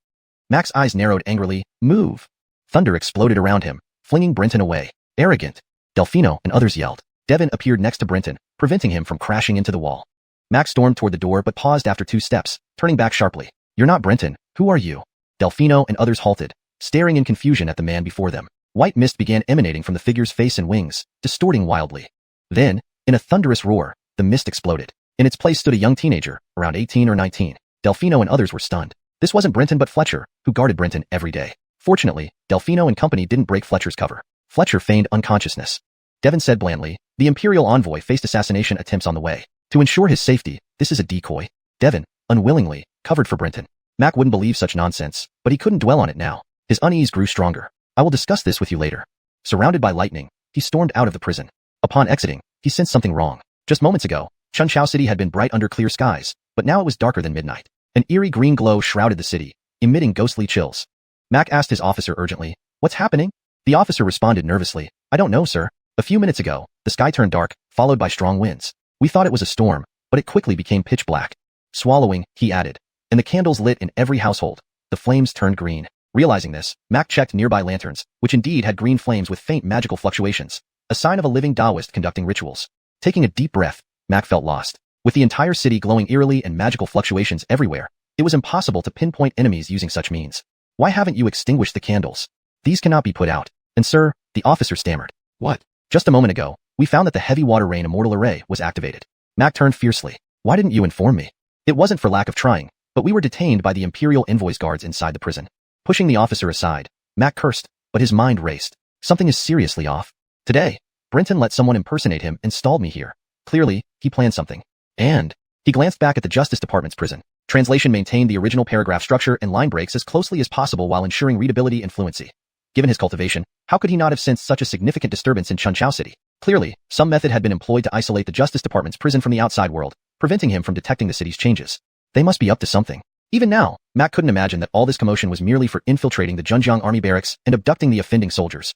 Mac's eyes narrowed angrily. "Move." Thunder exploded around him, flinging Brenton away. "Arrogant." Delfino and others yelled. Devin appeared next to Brenton, preventing him from crashing into the wall. Mac stormed toward the door but paused after 2 steps, turning back sharply. "You're not Brenton. Who are you?" Delfino and others halted, staring in confusion at the man before them. White mist began emanating from the figure's face and wings, distorting wildly. Then, in a thunderous roar, the mist exploded. In its place stood a young teenager, around 18 or 19. Delfino and others were stunned. This wasn't Brenton but Fletcher, who guarded Brenton every day. Fortunately, Delfino and company didn't break Fletcher's cover. Fletcher feigned unconsciousness. Devon said blandly, the Imperial envoy faced assassination attempts on the way. To ensure his safety, this is a decoy. Devon, unwillingly, covered for Brenton. Mac wouldn't believe such nonsense, but he couldn't dwell on it now. His unease grew stronger. I will discuss this with you later. Surrounded by lightning, he stormed out of the prison. Upon exiting, he sensed something wrong. Just moments ago, Chunchao City had been bright under clear skies, but now it was darker than midnight. An eerie green glow shrouded the city, emitting ghostly chills. Mac asked his officer urgently, "What's happening?" The officer responded nervously, "I don't know, sir. A few minutes ago, the sky turned dark, followed by strong winds. We thought it was a storm, but it quickly became pitch black." Swallowing, he added, "And the candles lit in every household. The flames turned green." Realizing this, Mac checked nearby lanterns, which indeed had green flames with faint magical fluctuations, a sign of a living Taoist conducting rituals. Taking a deep breath, Mac felt lost. With the entire city glowing eerily and magical fluctuations everywhere, it was impossible to pinpoint enemies using such means. "Why haven't you extinguished the candles? These cannot be put out." "And sir," the officer stammered. "What?" "Just a moment ago, we found that the heavy water rain Immortal array was activated." Mac turned fiercely. "Why didn't you inform me?" "It wasn't for lack of trying, but we were detained by the Imperial envoy's guards inside the prison." Pushing the officer aside, Mac cursed, but his mind raced. Something is seriously off. Today, Brenton let someone impersonate him and stalled me here. Clearly, he planned something. And he glanced back at the Justice Department's prison. Translation maintained the original paragraph structure and line breaks as closely as possible while ensuring readability and fluency. Given his cultivation, how could he not have sensed such a significant disturbance in Chunchao City? Clearly, some method had been employed to isolate the Justice Department's prison from the outside world, preventing him from detecting the city's changes. They must be up to something. Even now, Mac couldn't imagine that all this commotion was merely for infiltrating the Zhenjiang army barracks and abducting the offending soldiers.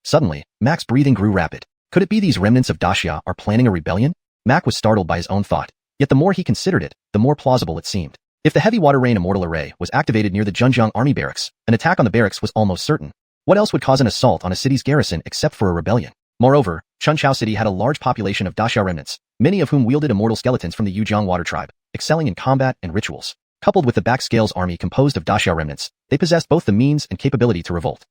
Suddenly, Mac's breathing grew rapid. Could it be these remnants of Daxia are planning a rebellion? Mac was startled by his own thought. Yet the more he considered it, the more plausible it seemed. If the heavy water rain Immortal array was activated near the Zhenjiang army barracks, an attack on the barracks was almost certain. What else would cause an assault on a city's garrison except for a rebellion? Moreover, Chunchao City had a large population of Daxia remnants, many of whom wielded immortal skeletons from the Yujiang water tribe, excelling in combat and rituals. Coupled with the backscales army composed of Daxia remnants, they possessed both the means and capability to revolt.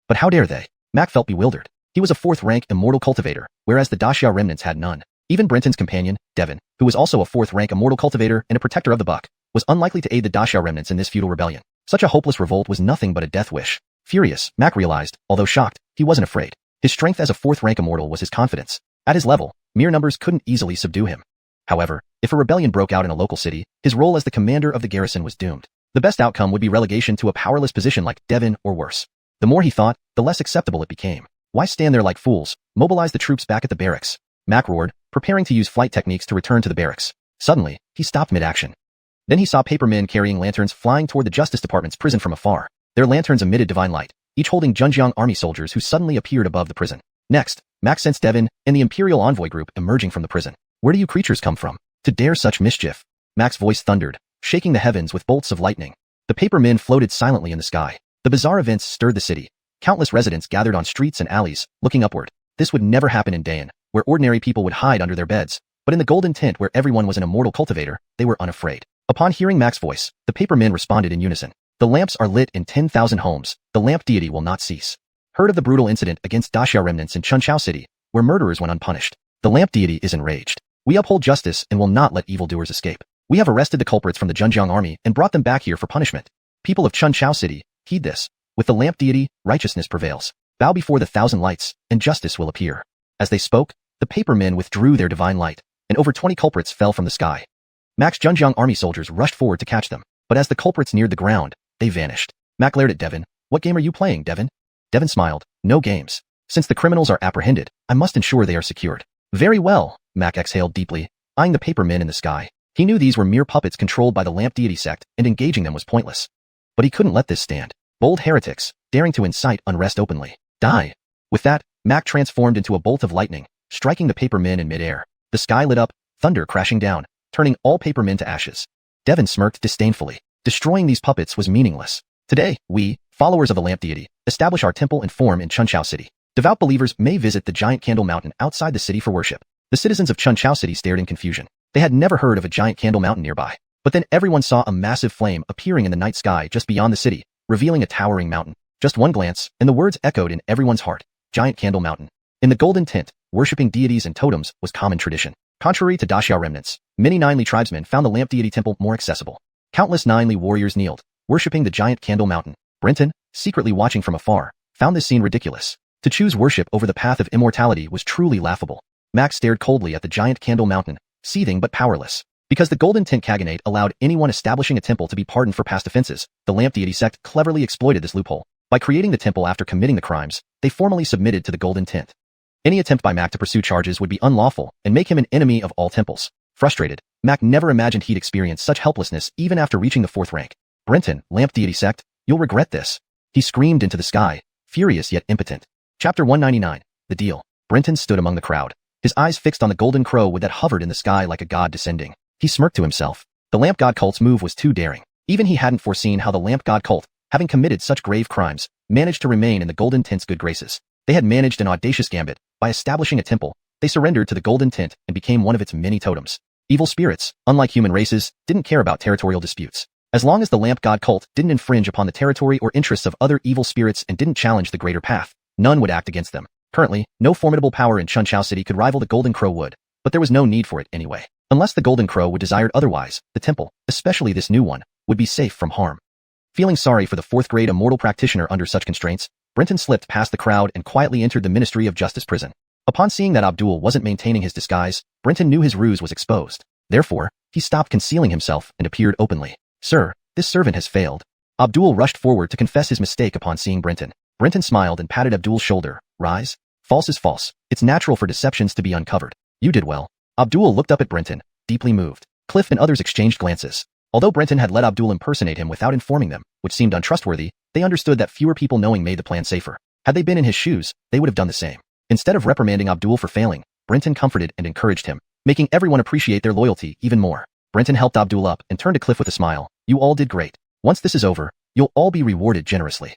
But how dare they? Mac felt bewildered. He was a fourth-rank immortal cultivator, whereas the Daxia remnants had none. Even Brenton's companion, Devon, who was also a fourth-rank immortal cultivator and a protector of the buck, was unlikely to aid the Daxia remnants in this futile rebellion. Such a hopeless revolt was nothing but a death wish. Furious, Mac realized, although shocked, he wasn't afraid. His strength as a fourth-rank immortal was his confidence. At his level, mere numbers couldn't easily subdue him. However, if a rebellion broke out in a local city, his role as the commander of the garrison was doomed. The best outcome would be relegation to a powerless position like Devon or worse. The more he thought, the less acceptable it became. Why stand there like fools? Mobilize the troops back at the barracks. Mac roared, preparing to use flight techniques to return to the barracks. Suddenly, he stopped mid-action. Then he saw paper men carrying lanterns flying toward the Justice Department's prison from afar. Their lanterns emitted divine light, each holding Zhenjiang army soldiers who suddenly appeared above the prison. Next, Mac sensed Devon and the Imperial envoy group emerging from the prison. Where do you creatures come from? To dare such mischief? Mac's voice thundered, shaking the heavens with bolts of lightning. The paper men floated silently in the sky. The bizarre events stirred the city. Countless residents gathered on streets and alleys, looking upward. This would never happen in Dayan, where ordinary people would hide under their beds. But in the golden tent where everyone was an immortal cultivator, they were unafraid. Upon hearing Mac's voice, the paper men responded in unison. The lamps are lit in 10,000 homes. The lamp deity will not cease. Heard of the brutal incident against Daxia remnants in Chunchao City, where murderers went unpunished. The lamp deity is enraged. We uphold justice and will not let evildoers escape. We have arrested the culprits from the Zhenjiang army and brought them back here for punishment. People of Chunchao City, heed this. With the lamp deity, righteousness prevails. Bow before the thousand lights, and justice will appear. As they spoke, the paper men withdrew their divine light, and over 20 culprits fell from the sky. Mac's Zhenjiang army soldiers rushed forward to catch them, but as the culprits neared the ground, they vanished. Mac glared at Devon. What game are you playing, Devon? Devon smiled. No games. Since the criminals are apprehended, I must ensure they are secured. Very well, Mac exhaled deeply, eyeing the paper men in the sky. He knew these were mere puppets controlled by the lamp deity sect, and engaging them was pointless. But he couldn't let this stand. Bold heretics, daring to incite unrest openly. Die. With that, Mac transformed into a bolt of lightning, striking the paper men in midair. The sky lit up, thunder crashing down, turning all paper men to ashes. Devon smirked disdainfully. Destroying these puppets was meaningless. Today, we, followers of the lamp deity, establish our temple and form in Chunchao City. Devout believers may visit the giant candle mountain outside the city for worship. The citizens of Chunchao City stared in confusion. They had never heard of a giant candle mountain nearby. But then everyone saw a massive flame appearing in the night sky just beyond the city, revealing a towering mountain. Just one glance, and the words echoed in everyone's heart. Giant Candle Mountain. In the golden tent, worshipping deities and totems was common tradition. Contrary to Daxiao remnants, many Ninely tribesmen found the lamp deity temple more accessible. Countless Ninely warriors kneeled, worshipping the giant candle mountain. Brenton, secretly watching from afar, found this scene ridiculous. To choose worship over the path of immortality was truly laughable. Max stared coldly at the giant candle mountain, seething but powerless. Because the Golden Tint Khaganate allowed anyone establishing a temple to be pardoned for past offenses, the lamp deity sect cleverly exploited this loophole. By creating the temple after committing the crimes, they formally submitted to the Golden Tint. Any attempt by Mac to pursue charges would be unlawful and make him an enemy of all temples. Frustrated, Mac never imagined he'd experience such helplessness even after reaching the 4th rank. Brenton, lamp deity sect, you'll regret this. He screamed into the sky, furious yet impotent. Chapter 199, The Deal. Brenton stood among the crowd, his eyes fixed on the golden crow that hovered in the sky like a god descending. He smirked to himself. The lamp god cult's move was too daring. Even he hadn't foreseen how the lamp god cult, having committed such grave crimes, managed to remain in the Golden Tint's good graces. They had managed an audacious gambit. By establishing a temple, they surrendered to the Golden Tint and became one of its many totems. Evil spirits, unlike human races, didn't care about territorial disputes. As long as the lamp god cult didn't infringe upon the territory or interests of other evil spirits and didn't challenge the greater path, none would act against them. Currently, no formidable power in Chunchao City could rival the Golden Crow would, but there was no need for it anyway. Unless the Golden Crow would desired otherwise, the temple, especially this new one, would be safe from harm. Feeling sorry for the 4th grade immortal practitioner under such constraints, Brenton slipped past the crowd and quietly entered the Ministry of Justice prison. Upon seeing that Abdul wasn't maintaining his disguise, Brenton knew his ruse was exposed. Therefore, he stopped concealing himself and appeared openly. Sir, this servant has failed. Abdul rushed forward to confess his mistake upon seeing Brenton. Brenton smiled and patted Abdul's shoulder. Rise. False is false. It's natural for deceptions to be uncovered. You did well. Abdul looked up at Brenton, deeply moved. Cliff and others exchanged glances. Although Brenton had let Abdul impersonate him without informing them, which seemed untrustworthy, they understood that fewer people knowing made the plan safer. Had they been in his shoes, they would have done the same. Instead of reprimanding Abdul for failing, Brenton comforted and encouraged him, making everyone appreciate their loyalty even more. Brenton helped Abdul up and turned to Cliff with a smile. You all did great. Once this is over, you'll all be rewarded generously.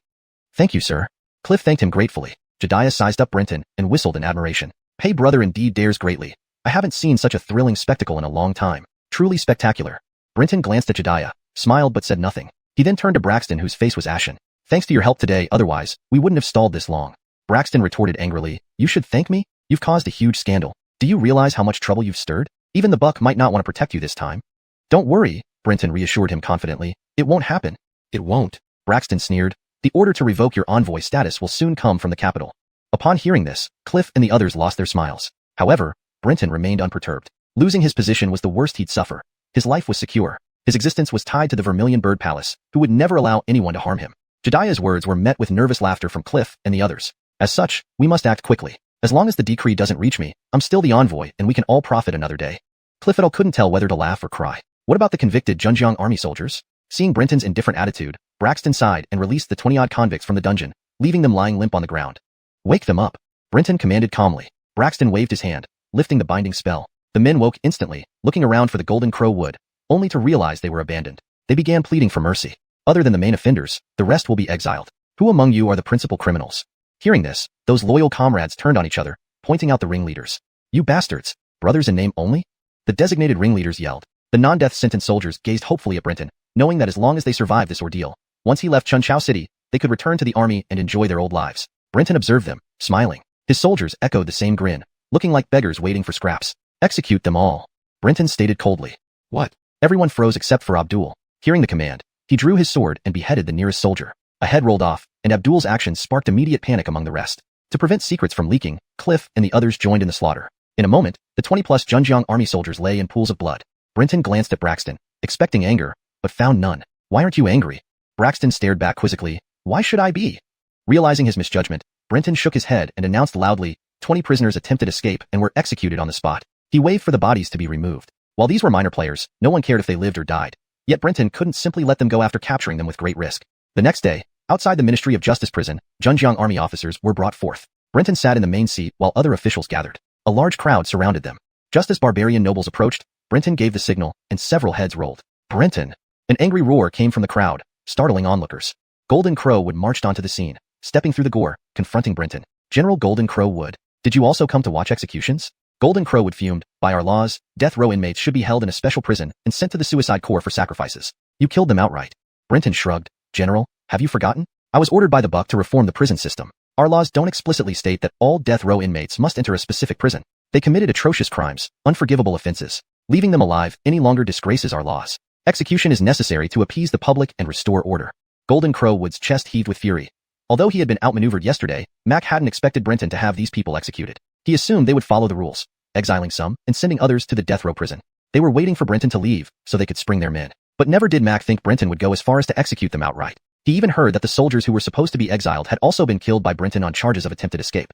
Thank you, sir. Cliff thanked him gratefully. Jediah sized up Brenton and whistled in admiration. Pei brother indeed dares greatly. I haven't seen such a thrilling spectacle in a long time. Truly spectacular. Brenton glanced at Jediah, smiled but said nothing. He then turned to Braxton whose face was ashen. Thanks to your help today, otherwise, we wouldn't have stalled this long. Braxton retorted angrily. You should thank me? You've caused a huge scandal. Do you realize how much trouble you've stirred? Even the Buck might not want to protect you this time. Don't worry, Brenton reassured him confidently. It won't happen. It won't. Braxton sneered. The order to revoke your envoy status will soon come from the capital. Upon hearing this, Cliff and the others lost their smiles. However, Brenton remained unperturbed. Losing his position was the worst he'd suffer. His life was secure. His existence was tied to the Vermilion Bird Palace, who would never allow anyone to harm him. Jediah's words were met with nervous laughter from Cliff and the others. As such, we must act quickly. As long as the decree doesn't reach me, I'm still the envoy and we can all profit another day. Cliff et al. Couldn't tell whether to laugh or cry. What about the convicted Zhenjiang army soldiers? Seeing Brenton's indifferent attitude, Braxton sighed and released the 20-odd convicts from the dungeon, leaving them lying limp on the ground. Wake them up, Brenton commanded calmly. Braxton waved his hand, lifting the binding spell. The men woke instantly, looking around for the Golden Crow wood, only to realize they were abandoned. They began pleading for mercy. Other than the main offenders, the rest will be exiled. Who among you are the principal criminals? Hearing this, those loyal comrades turned on each other, pointing out the ringleaders. You bastards, brothers in name only? The designated ringleaders yelled. The non-death sentence soldiers gazed hopefully at Brenton, knowing that as long as they survived this ordeal, once he left Chunchao City, they could return to the army and enjoy their old lives. Brenton observed them, smiling. His soldiers echoed the same grin, looking like beggars waiting for scraps. Execute them all, Brenton stated coldly. What? Everyone froze except for Abdul. Hearing the command, he drew his sword and beheaded the nearest soldier. A head rolled off, and Abdul's actions sparked immediate panic among the rest. To prevent secrets from leaking, Cliff and the others joined in the slaughter. In a moment, the 20-plus Zhenjiang army soldiers lay in pools of blood. Brenton glanced at Braxton, expecting anger, but found none. Why aren't you angry? Braxton stared back quizzically. Why should I be? Realizing his misjudgment, Brenton shook his head and announced loudly, 20 prisoners attempted escape and were executed on the spot. He waved for the bodies to be removed. While these were minor players, no one cared if they lived or died. Yet Brenton couldn't simply let them go after capturing them with great risk. The next day, outside the Ministry of Justice prison, Zhenjiang army officers were brought forth. Brenton sat in the main seat while other officials gathered. A large crowd surrounded them. Just as barbarian nobles approached, Brenton gave the signal, and several heads rolled. Brenton! An angry roar came from the crowd, startling onlookers. Golden Crow would marched onto the scene, stepping through the gore, confronting Brenton. General Golden Crow would. Did you also come to watch executions? Golden Crow would fumed. By our laws, death row inmates should be held in a special prison and sent to the suicide corps for sacrifices. You killed them outright. Brenton shrugged. General, have you forgotten? I was ordered by the Buck to reform the prison system. Our laws don't explicitly state that all death row inmates must enter a specific prison. They committed atrocious crimes, unforgivable offenses. Leaving them alive any longer disgraces our laws. Execution is necessary to appease the public and restore order. Golden Crow Wood's chest heaved with fury. Although he had been outmaneuvered yesterday, Mac hadn't expected Brenton to have these people executed. He assumed they would follow the rules, exiling some and sending others to the death row prison. They were waiting for Brenton to leave so they could spring their men. But never did Mac think Brenton would go as far as to execute them outright. He even heard that the soldiers who were supposed to be exiled had also been killed by Brenton on charges of attempted escape.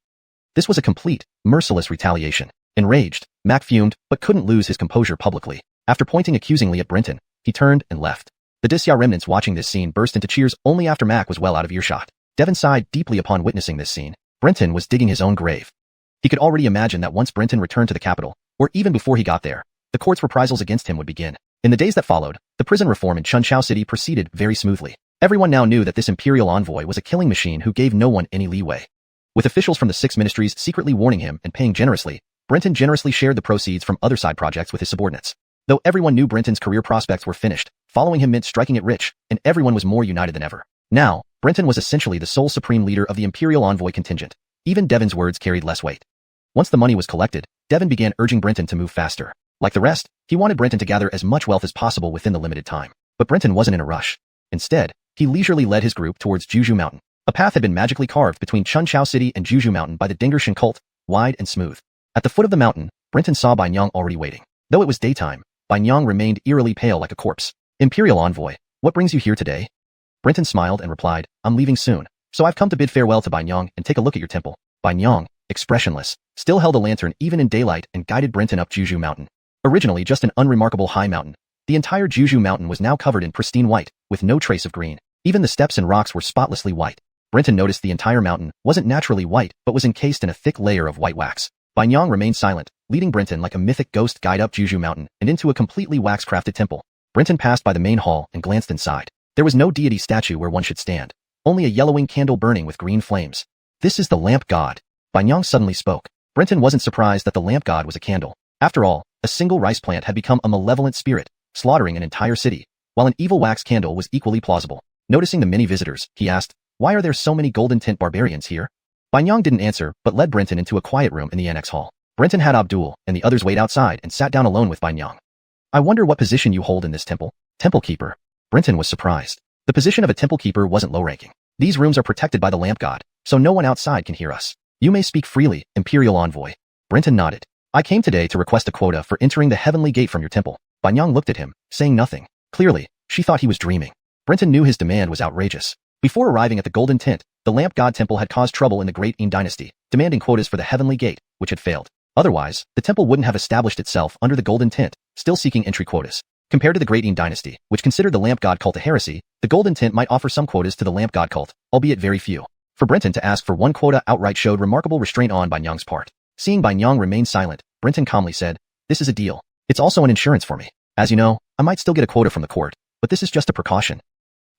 This was a complete, merciless retaliation. Enraged, Mac fumed but couldn't lose his composure publicly. After pointing accusingly at Brenton, he turned and left. The Disya remnants watching this scene burst into cheers only after Mac was well out of earshot. Devon sighed deeply upon witnessing this scene. Brenton was digging his own grave. He could already imagine that once Brenton returned to the capital, or even before he got there, the court's reprisals against him would begin. In the days that followed, the prison reform in Chunchao City proceeded very smoothly. Everyone now knew that this imperial envoy was a killing machine who gave no one any leeway. With officials from the 6 ministries secretly warning him and paying generously, Brenton generously shared the proceeds from other side projects with his subordinates. Though everyone knew Brenton's career prospects were finished, following him meant striking it rich, and everyone was more united than ever. Now, Brenton was essentially the sole supreme leader of the imperial envoy contingent. Even Devon's words carried less weight. Once the money was collected, Devon began urging Brenton to move faster. Like the rest, he wanted Brenton to gather as much wealth as possible within the limited time. But Brenton wasn't in a rush. Instead, he leisurely led his group towards Juju Mountain. A path had been magically carved between Chunchao City and Juju Mountain by the Dingershan cult, wide and smooth. At the foot of the mountain, Brenton saw Bai Nyang already waiting. Though it was daytime, Bai Nyang remained eerily pale like a corpse. Imperial envoy, what brings you here today? Brenton smiled and replied, I'm leaving soon, so I've come to bid farewell to Bai Nyang and take a look at your temple. Bai Nyang, expressionless, still held a lantern even in daylight and guided Brenton up Juju Mountain. Originally just an unremarkable high mountain, the entire Juju Mountain was now covered in pristine white, with no trace of green. Even the steps and rocks were spotlessly white. Brenton noticed the entire mountain wasn't naturally white but was encased in a thick layer of white wax. Bai Nyang remained silent, leading Brenton like a mythic ghost guide up Juju Mountain and into a completely wax-crafted temple. Brenton passed by the main hall and glanced inside. There was no deity statue where one should stand, only a yellowing candle burning with green flames. This is the lamp god. Bai Nyang suddenly spoke. Brenton wasn't surprised that the lamp god was a candle. After all, a single rice plant had become a malevolent spirit, slaughtering an entire city, while an evil wax candle was equally plausible. Noticing the many visitors, he asked, why are there so many golden tint barbarians here? Bai Nyang didn't answer but led Brenton into a quiet room in the annex hall. Brenton had Abdul and the others wait outside and sat down alone with Bai Nyang. I wonder what position you hold in this temple. Temple keeper. Brenton was surprised. The position of a temple keeper wasn't low-ranking. These rooms are protected by the lamp god, so no one outside can hear us. You may speak freely, Imperial Envoy. Brenton nodded. I came today to request a quota for entering the heavenly gate from your temple. Bai Nyang looked at him, saying nothing. Clearly, she thought he was dreaming. Brenton knew his demand was outrageous. Before arriving at the Golden Tint, the Lamp God Temple had caused trouble in the Great Yin Dynasty, demanding quotas for the heavenly gate, which had failed. Otherwise, the temple wouldn't have established itself under the Golden Tint, still seeking entry quotas. Compared to the Great Yin Dynasty, which considered the Lamp God cult a heresy, the Golden Tint might offer some quotas to the Lamp God cult, albeit very few. For Brenton to ask for one quota outright showed remarkable restraint on Bai Nyang's part. Seeing Bai Nyang remain silent, Brenton calmly said, this is a deal. It's also an insurance for me. As you know, I might still get a quota from the court, but this is just a precaution.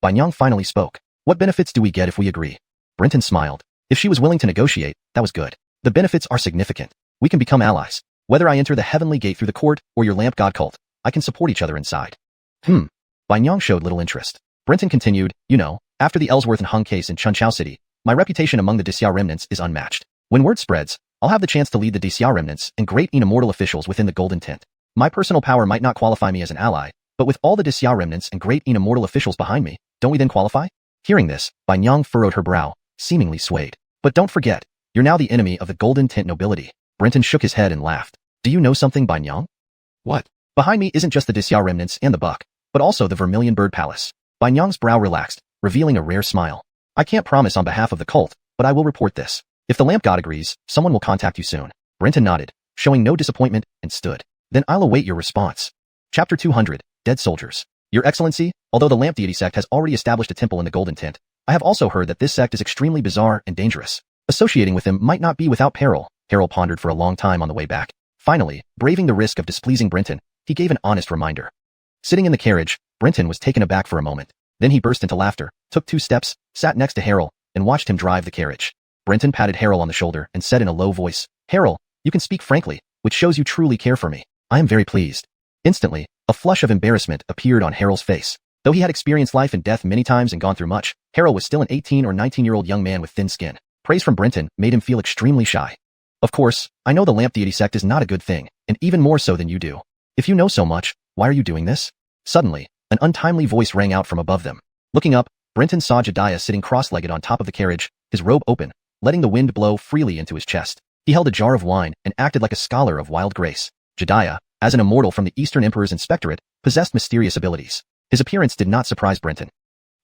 Bai Nyang finally spoke. What benefits do we get if we agree? Brenton smiled. If she was willing to negotiate, that was good. The benefits are significant. We can become allies. Whether I enter the heavenly gate through the court or your lamp god cult, I can support each other inside. Bai Nyang showed little interest. Brenton continued, you know, after the Ellsworth and Hung case in Chunchao City, my reputation among the Disya remnants is unmatched. When word spreads, I'll have the chance to lead the Disya remnants and great Immortal officials within the Golden Tint. My personal power might not qualify me as an ally, but with all the Disya remnants and great Immortal officials behind me, don't we then qualify? Hearing this, Bai Nyang furrowed her brow, seemingly swayed. But don't forget, you're now the enemy of the Golden Tint nobility. Brenton shook his head and laughed. Do you know something, Bai Nyang? What? Behind me isn't just the Disya remnants and the Buck, but also the Vermilion Bird Palace. Bai Nyang's brow relaxed, revealing a rare smile. I can't promise on behalf of the cult, but I will report this. If the lamp god agrees, someone will contact you soon. Brenton nodded, showing no disappointment, and stood. Then I'll await your response. Chapter 200, Dead Soldiers. Your Excellency, although the Lamp Deity sect has already established a temple in the Golden Tint, I have also heard that this sect is extremely bizarre and dangerous. Associating with them might not be without peril. Harold pondered for a long time on the way back. Finally, braving the risk of displeasing Brenton, he gave an honest reminder. Sitting in the carriage, Brenton was taken aback for a moment. Then he burst into laughter, took 2 steps, sat next to Harold, and watched him drive the carriage. Brenton patted Harold on the shoulder and said in a low voice, Harold, you can speak frankly, which shows you truly care for me. I am very pleased. Instantly, a flush of embarrassment appeared on Harold's face. Though he had experienced life and death many times and gone through much, Harold was still an 18 or 19-year-old young man with thin skin. Praise from Brenton made him feel extremely shy. Of course, I know the lamp deity sect is not a good thing, and even more so than you do. If you know so much, why are you doing this? Suddenly, an untimely voice rang out from above them. Looking up, Brenton saw Jediah sitting cross-legged on top of the carriage, his robe open, letting the wind blow freely into his chest. He held a jar of wine and acted like a scholar of wild grace. Jediah, as an immortal from the Eastern Emperor's Inspectorate, possessed mysterious abilities. His appearance did not surprise Brenton.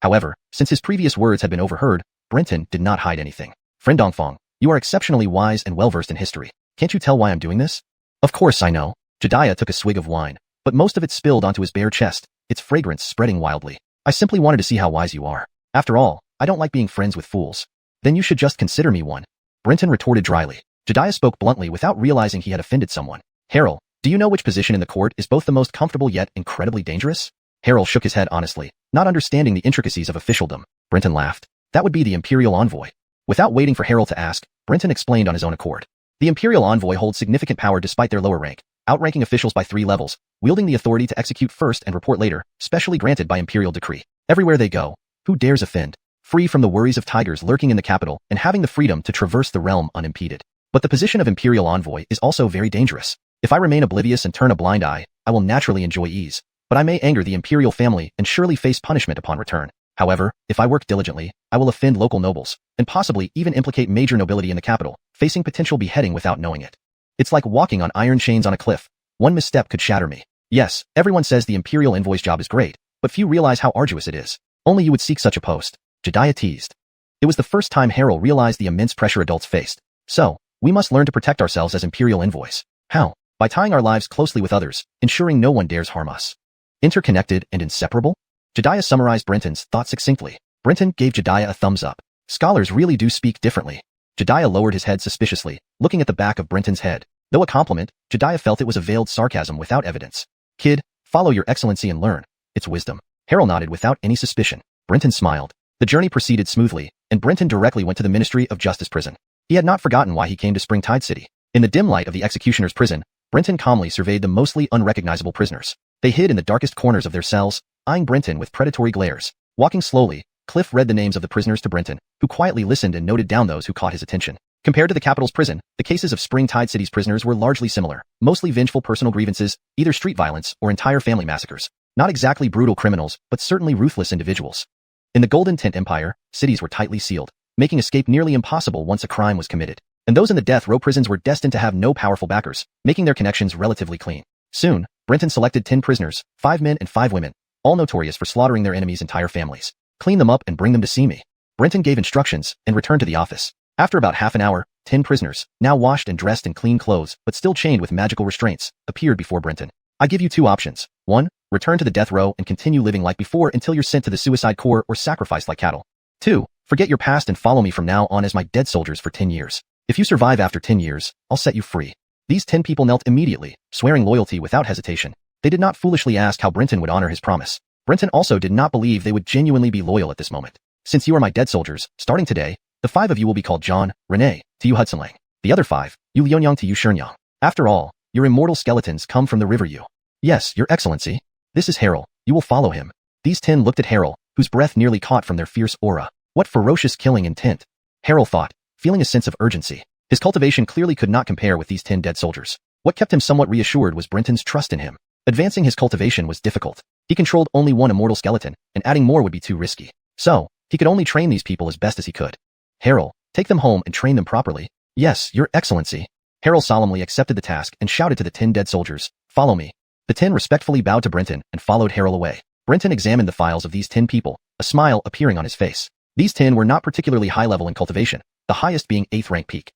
However, since his previous words had been overheard, Brenton did not hide anything. Friend Dongfang, you are exceptionally wise and well-versed in history. Can't you tell why I'm doing this? Of course I know. Jediah took a swig of wine, but most of it spilled onto his bare chest, its fragrance spreading wildly. I simply wanted to see how wise you are. After all, I don't like being friends with fools. Then you should just consider me one. Brenton retorted dryly. Jediah spoke bluntly without realizing he had offended someone. Harold, do you know which position in the court is both the most comfortable yet incredibly dangerous? Harold shook his head honestly, not understanding the intricacies of officialdom. Brenton laughed. That would be the Imperial Envoy. Without waiting for Harold to ask, Brenton explained on his own accord. The Imperial Envoy holds significant power despite their lower rank, outranking officials by 3 levels, wielding the authority to execute first and report later, specially granted by imperial decree. Everywhere they go, who dares offend? Free from the worries of tigers lurking in the capital and having the freedom to traverse the realm unimpeded. But the position of Imperial Envoy is also very dangerous. If I remain oblivious and turn a blind eye, I will naturally enjoy ease, but I may anger the imperial family and surely face punishment upon return. However, if I work diligently, I will offend local nobles, and possibly even implicate major nobility in the capital, facing potential beheading without knowing it. It's like walking on iron chains on a cliff. One misstep could shatter me. Yes, everyone says the Imperial Envoy's job is great, but few realize how arduous it is. Only you would seek such a post. Jediah teased. It was the first time Harold realized the immense pressure adults faced. So, we must learn to protect ourselves as Imperial Envoys. How? By tying our lives closely with others, ensuring no one dares harm us. Interconnected and inseparable? Jediah summarized Brenton's thought succinctly. Brenton gave Jediah a thumbs up. Scholars really do speak differently. Jediah lowered his head suspiciously, looking at the back of Brenton's head. Though a compliment, Jediah felt it was a veiled sarcasm without evidence. Kid, follow your excellency and learn. It's wisdom. Harold nodded without any suspicion. Brenton smiled. The journey proceeded smoothly, and Brenton directly went to the Ministry of Justice prison. He had not forgotten why he came to Springtide City. In the dim light of the executioner's prison, Brenton calmly surveyed the mostly unrecognizable prisoners. They hid in the darkest corners of their cells, eyeing Brenton with predatory glares. Walking slowly, Cliff read the names of the prisoners to Brenton, who quietly listened and noted down those who caught his attention. Compared to the capital's prison, the cases of Springtide City's prisoners were largely similar, mostly vengeful personal grievances, either street violence or entire family massacres. Not exactly brutal criminals, but certainly ruthless individuals. In the Golden Tent Empire, cities were tightly sealed, making escape nearly impossible once a crime was committed. And those in the death row prisons were destined to have no powerful backers, making their connections relatively clean. Soon, Brenton selected 10 prisoners, 5 men and 5 women, all notorious for slaughtering their enemies' entire families. Clean them up and bring them to see me. Brenton gave instructions and returned to the office. After about half an hour, 10 prisoners, now washed and dressed in clean clothes, but still chained with magical restraints, appeared before Brenton. I give you 2 options. 1. Return to the death row and continue living like before until you're sent to the suicide corps or sacrificed like cattle. 2. Forget your past and follow me from now on as my dead soldiers for 10 years. If you survive after 10 years, I'll set you free. These 10 people knelt immediately, swearing loyalty without hesitation. They did not foolishly ask how Brenton would honor his promise. Brenton also did not believe they would genuinely be loyal at this moment. Since you are my dead soldiers, starting today, the 5 of you will be called John, Renee, to you Hudson Lang. The other 5, you Lianyang to you Shenyang. After all, your immortal skeletons come from the river Yu. Yes, your excellency. This is Harold. You will follow him. These 10 looked at Harold, whose breath nearly caught from their fierce aura. What ferocious killing intent. Harold thought, feeling a sense of urgency. His cultivation clearly could not compare with these 10 dead soldiers. What kept him somewhat reassured was Brenton's trust in him. Advancing his cultivation was difficult. He controlled only 1 immortal skeleton, and adding more would be too risky. So, he could only train these people as best as he could. Harold, take them home and train them properly. Yes, your excellency. Harold solemnly accepted the task and shouted to the 10 dead soldiers, follow me. The 10 respectfully bowed to Brenton and followed Harold away. Brenton examined the files of these 10 people, a smile appearing on his face. These 10 were not particularly high level in cultivation, the highest being 8th rank peak.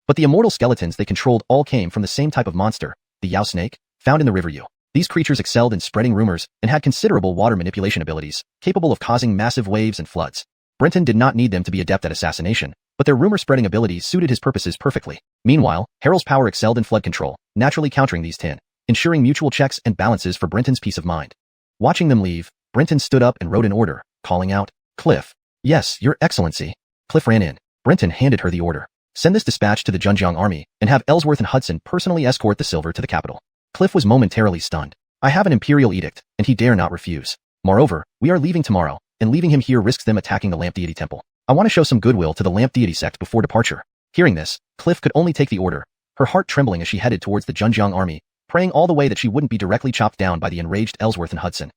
But the immortal skeletons they controlled all came from the same type of monster, the Yao snake, found in the river Yu. These creatures excelled in spreading rumors and had considerable water manipulation abilities, capable of causing massive waves and floods. Brenton did not need them to be adept at assassination, but their rumor-spreading abilities suited his purposes perfectly. Meanwhile, Harold's power excelled in flood control, naturally countering these 10, ensuring mutual checks and balances for Brenton's peace of mind. Watching them leave, Brenton stood up and wrote an order, calling out, Cliff. Yes, your excellency. Cliff ran in. Brenton handed her the order. Send this dispatch to the Zhenjiang army, and have Ellsworth and Hudson personally escort the silver to the capital. Cliff was momentarily stunned. I have an imperial edict, and he dare not refuse. Moreover, we are leaving tomorrow, and leaving him here risks them attacking the lamp deity temple. I want to show some goodwill to the lamp deity sect before departure. Hearing this, Cliff could only take the order, her heart trembling as she headed towards the Zhenjiang army, praying all the way that she wouldn't be directly chopped down by the enraged Ellsworth and Hudson.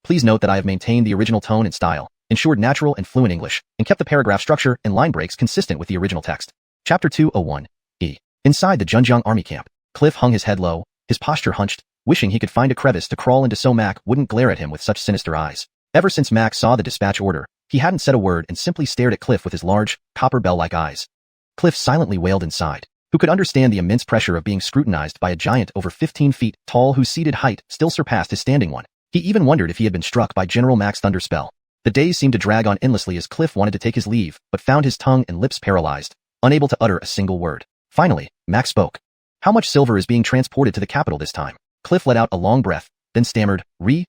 Please note that I have maintained the original tone and style, ensured natural and fluent English, and kept the paragraph structure and line breaks consistent with the original text. Chapter 201. Inside the Zhenjiang army camp, Cliff hung his head low, his posture hunched, wishing he could find a crevice to crawl into so Mac wouldn't glare at him with such sinister eyes. Ever since Mac saw the dispatch order, he hadn't said a word and simply stared at Cliff with his large, copper bell-like eyes. Cliff silently wailed inside. Who could understand the immense pressure of being scrutinized by a giant over 15 feet tall whose seated height still surpassed his standing one? He even wondered if he had been struck by General Mac's thunder spell. The days seemed to drag on endlessly as Cliff wanted to take his leave, but found his tongue and lips paralyzed, unable to utter a single word. Finally, Mac spoke. How much silver is being transported to the capital this time? Cliff let out a long breath, then stammered,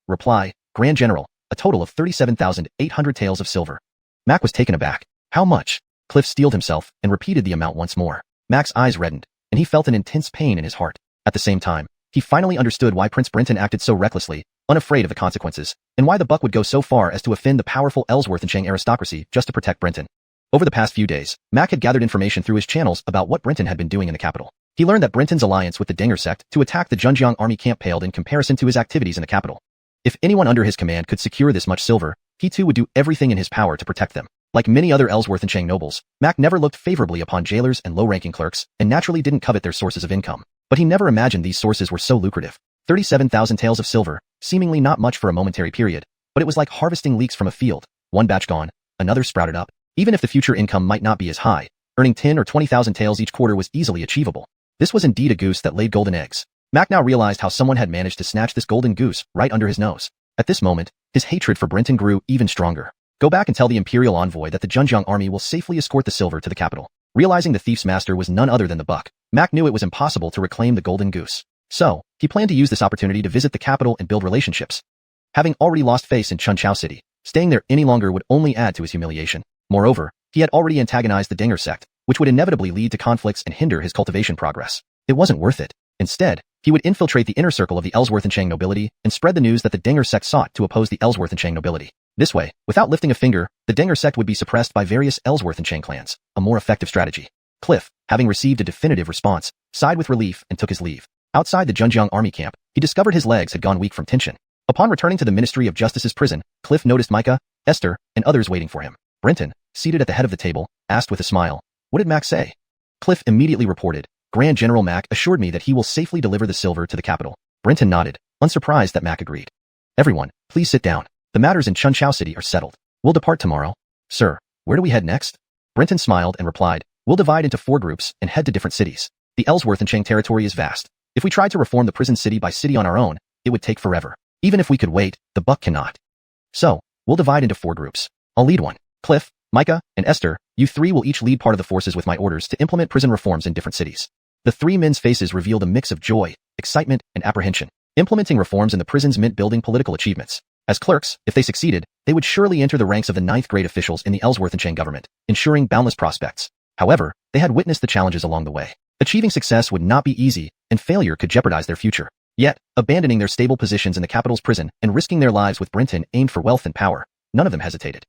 reply, Grand General, a total of 37,800 taels of silver. Mac was taken aback. How much? Cliff steeled himself and repeated the amount once more. Mac's eyes reddened, and he felt an intense pain in his heart. At the same time, he finally understood why Prince Brenton acted so recklessly, unafraid of the consequences, and why the buck would go so far as to offend the powerful Ellsworth and Chang aristocracy just to protect Brenton. Over the past few days, Mac had gathered information through his channels about what Brenton had been doing in the capital. He learned that Brenton's alliance with the Dinger sect to attack the Zhenjiang army camp paled in comparison to his activities in the capital. If anyone under his command could secure this much silver, he too would do everything in his power to protect them. Like many other Ellsworth and Chang nobles, Mac never looked favorably upon jailers and low-ranking clerks, and naturally didn't covet their sources of income. But he never imagined these sources were so lucrative. 37,000 taels of silver, seemingly not much for a momentary period, but it was like harvesting leeks from a field. One batch gone, another sprouted up. Even if the future income might not be as high, earning 10 or 20,000 taels each quarter was easily achievable. This was indeed a goose that laid golden eggs. Mac now realized how someone had managed to snatch this golden goose right under his nose. At this moment, his hatred for Brenton grew even stronger. Go back and tell the Imperial envoy that the Zhenjiang army will safely escort the silver to the capital. Realizing the thief's master was none other than the buck, Mac knew it was impossible to reclaim the golden goose. So, he planned to use this opportunity to visit the capital and build relationships. Having already lost face in Chunchao City, staying there any longer would only add to his humiliation. Moreover, he had already antagonized the Dinger sect, which would inevitably lead to conflicts and hinder his cultivation progress. It wasn't worth it. Instead, he would infiltrate the inner circle of the Ellsworth and Chang nobility and spread the news that the Dinger sect sought to oppose the Ellsworth and Chang nobility. This way, without lifting a finger, the Dinger sect would be suppressed by various Ellsworth and Chang clans, a more effective strategy. Cliff, having received a definitive response, sighed with relief and took his leave. Outside the Zhenjiang army camp, he discovered his legs had gone weak from tension. Upon returning to the Ministry of Justice's prison, Cliff noticed Micah, Esther, and others waiting for him. Brenton, seated at the head of the table, asked with a smile, "What did Mac say?" Cliff immediately reported, "Grand General Mac assured me that he will safely deliver the silver to the capital." Brenton nodded, unsurprised that Mac agreed. "Everyone, please sit down. The matters in Chunchao City are settled. We'll depart tomorrow." "Sir, where do we head next?" Brenton smiled and replied, "We'll divide into 4 groups and head to different cities. The Ellsworth and Chang territory is vast. If we tried to reform the prison city by city on our own, it would take forever. Even if we could wait, the buck cannot. So, we'll divide into 4 groups. I'll lead one. Cliff, Micah, and Esther, you 3 will each lead part of the forces with my orders to implement prison reforms in different cities." The 3 men's faces revealed a mix of joy, excitement, and apprehension. Implementing reforms in the prisons meant building political achievements. As clerks, if they succeeded, they would surely enter the ranks of the 9th-grade officials in the Ellsworth and Chang government, ensuring boundless prospects. However, they had witnessed the challenges along the way. Achieving success would not be easy, and failure could jeopardize their future. Yet, abandoning their stable positions in the capital's prison and risking their lives with Brenton aimed for wealth and power, none of them hesitated.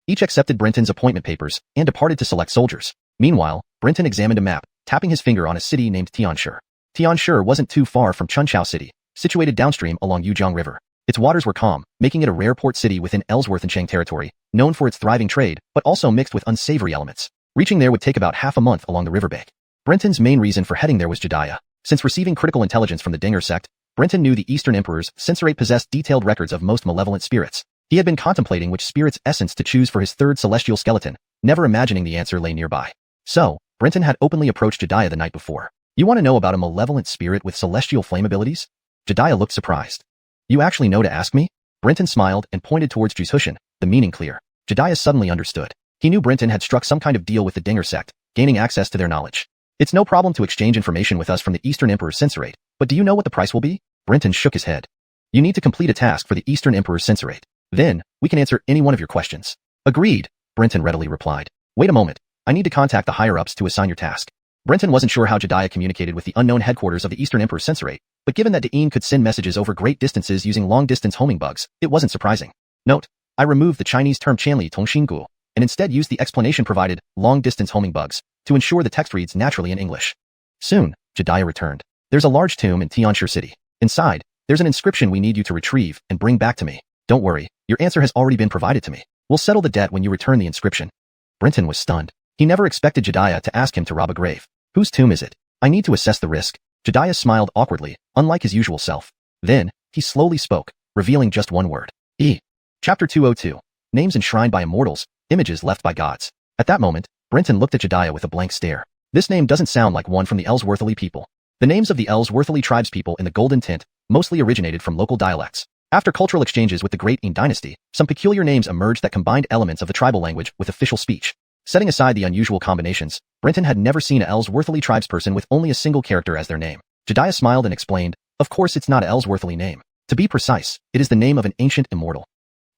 Each accepted Brenton's appointment papers and departed to select soldiers. Meanwhile, Brenton examined a map, tapping his finger on a city named Tianshi. Tianshi wasn't too far from Chunchao City, situated downstream along Yujiang River. Its waters were calm, making it a rare port city within Ellsworth and Chang territory, known for its thriving trade, but also mixed with unsavory elements. Reaching there would take about half a month along the riverbank. Brenton's main reason for heading there was Jediah. Since receiving critical intelligence from the Dinger sect, Brenton knew the Eastern Emperor's censorate possessed detailed records of most malevolent spirits. He had been contemplating which spirit's essence to choose for his 3rd celestial skeleton, never imagining the answer lay nearby. So, Brenton had openly approached Jediah the night before. "You want to know about a malevolent spirit with celestial flame abilities?" Jediah looked surprised. "You actually know to ask me?" Brenton smiled and pointed towards xiuxian, the meaning clear. Jediah suddenly understood. He knew Brenton had struck some kind of deal with the Dinger sect, gaining access to their knowledge. "It's no problem to exchange information with us from the Eastern Emperor's censorate, but do you know what the price will be?" Brenton shook his head. "You need to complete a task for the Eastern Emperor's censorate. Then, we can answer any one of your questions." "Agreed," Brenton readily replied. "Wait a moment, I need to contact the higher-ups to assign your task." Brenton wasn't sure how Jediah communicated with the unknown headquarters of the Eastern Emperor's censorate, but given that Dean could send messages over great distances using long-distance homing bugs, it wasn't surprising. Note: I removed the Chinese term Chanli Tongxinggu, and instead used the explanation provided, long-distance homing bugs, to ensure the text reads naturally in English. Soon, Jediah returned. There's a large tomb in Tianxia City. Inside, there's an inscription we need you to retrieve and bring back to me. Don't worry, your answer has already been provided to me. We'll settle the debt when you return the inscription. Brenton was stunned. He never expected Jediah to ask him to rob a grave. Whose tomb is it? I need to assess the risk. Jediah smiled awkwardly, unlike his usual self. Then, he slowly spoke, revealing just one word. E. Chapter 202. Names enshrined by immortals, images left by gods. At that moment, Brenton looked at Jediah with a blank stare. This name doesn't sound like one from the Ellsworthly people. The names of the Ellsworthly tribespeople in the Golden Tint mostly originated from local dialects. After cultural exchanges with the Great Ing dynasty, some peculiar names emerged that combined elements of the tribal language with official speech. Setting aside the unusual combinations, Brenton had never seen a Ellsworthly tribesperson with only a single character as their name. Jediah smiled and explained, of course it's not a Ellsworthly name. To be precise, it is the name of an ancient immortal.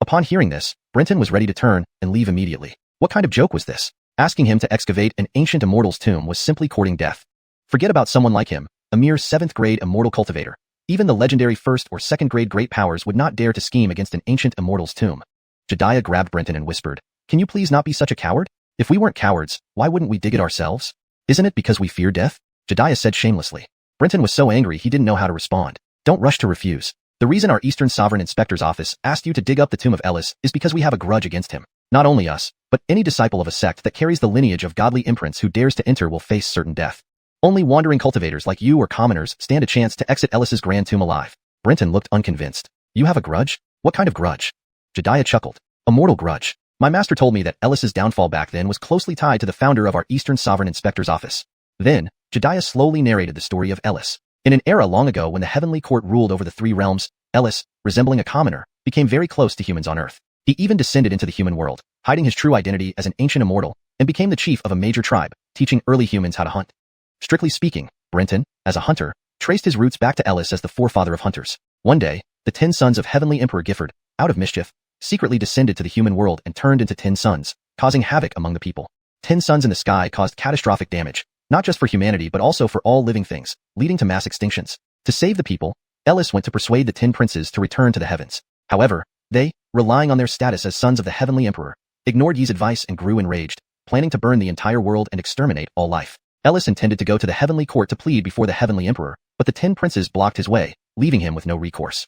Upon hearing this, Brenton was ready to turn and leave immediately. What kind of joke was this? Asking him to excavate an ancient immortal's tomb was simply courting death. Forget about someone like him, a mere 7th grade immortal cultivator. Even the legendary 1st or 2nd grade great powers would not dare to scheme against an ancient immortal's tomb. Jediah grabbed Brenton and whispered, can you please not be such a coward? If we weren't cowards, why wouldn't we dig it ourselves? Isn't it because we fear death? Jediah said shamelessly. Brenton was so angry he didn't know how to respond. Don't rush to refuse. The reason our Eastern Sovereign Inspector's office asked you to dig up the tomb of Ellis is because we have a grudge against him. Not only us, but any disciple of a sect that carries the lineage of godly imprints who dares to enter will face certain death. Only wandering cultivators like you or commoners stand a chance to exit Ellis's grand tomb alive. Brenton looked unconvinced. You have a grudge? What kind of grudge? Jediah chuckled. A mortal grudge. My master told me that Ellis's downfall back then was closely tied to the founder of our Eastern Sovereign Inspector's office. Then, Jediah slowly narrated the story of Ellis. In an era long ago when the Heavenly Court ruled over the 3 realms, Ellis, resembling a commoner, became very close to humans on Earth. He even descended into the human world, hiding his true identity as an ancient immortal, and became the chief of a major tribe, teaching early humans how to hunt. Strictly speaking, Brenton, as a hunter, traced his roots back to Ellis as the forefather of hunters. One day, the 10 sons of Heavenly Emperor Gifford, out of mischief, secretly descended to the human world and turned into 10 suns, causing havoc among the people. 10 suns in the sky caused catastrophic damage, not just for humanity but also for all living things, leading to mass extinctions. To save the people, Ellis went to persuade the 10 princes to return to the heavens. However, they, relying on their status as sons of the Heavenly Emperor, ignored Yi's advice and grew enraged, planning to burn the entire world and exterminate all life. Ellis intended to go to the Heavenly Court to plead before the Heavenly Emperor, but the 10 princes blocked his way, leaving him with no recourse.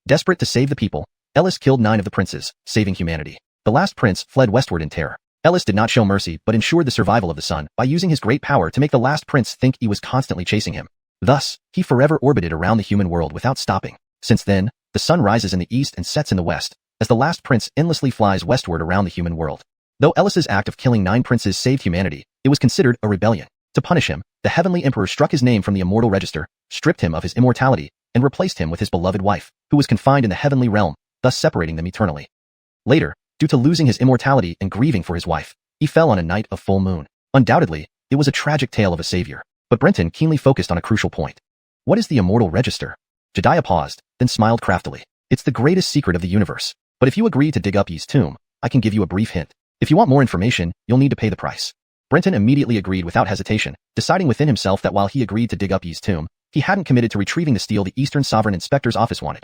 Desperate to save the people, Ellis killed 9 of the princes, saving humanity. The last prince fled westward in terror. Ellis did not show mercy but ensured the survival of the sun by using his great power to make the last prince think he was constantly chasing him. Thus, he forever orbited around the human world without stopping. Since then, the sun rises in the east and sets in the west, as the last prince endlessly flies westward around the human world. Though Ellis's act of killing 9 princes saved humanity, it was considered a rebellion. To punish him, the Heavenly Emperor struck his name from the immortal register, stripped him of his immortality, and replaced him with his beloved wife, who was confined in the heavenly realm, thus separating them eternally. Later, due to losing his immortality and grieving for his wife, he fell on a night of full moon. Undoubtedly, it was a tragic tale of a savior. But Brenton keenly focused on a crucial point. What is the immortal register? Jediah paused, then smiled craftily. It's the greatest secret of the universe. But if you agree to dig up Yi's tomb, I can give you a brief hint. If you want more information, you'll need to pay the price. Brenton immediately agreed without hesitation, deciding within himself that while he agreed to dig up Yi's tomb, he hadn't committed to retrieving the steel the Eastern Sovereign Inspector's office wanted.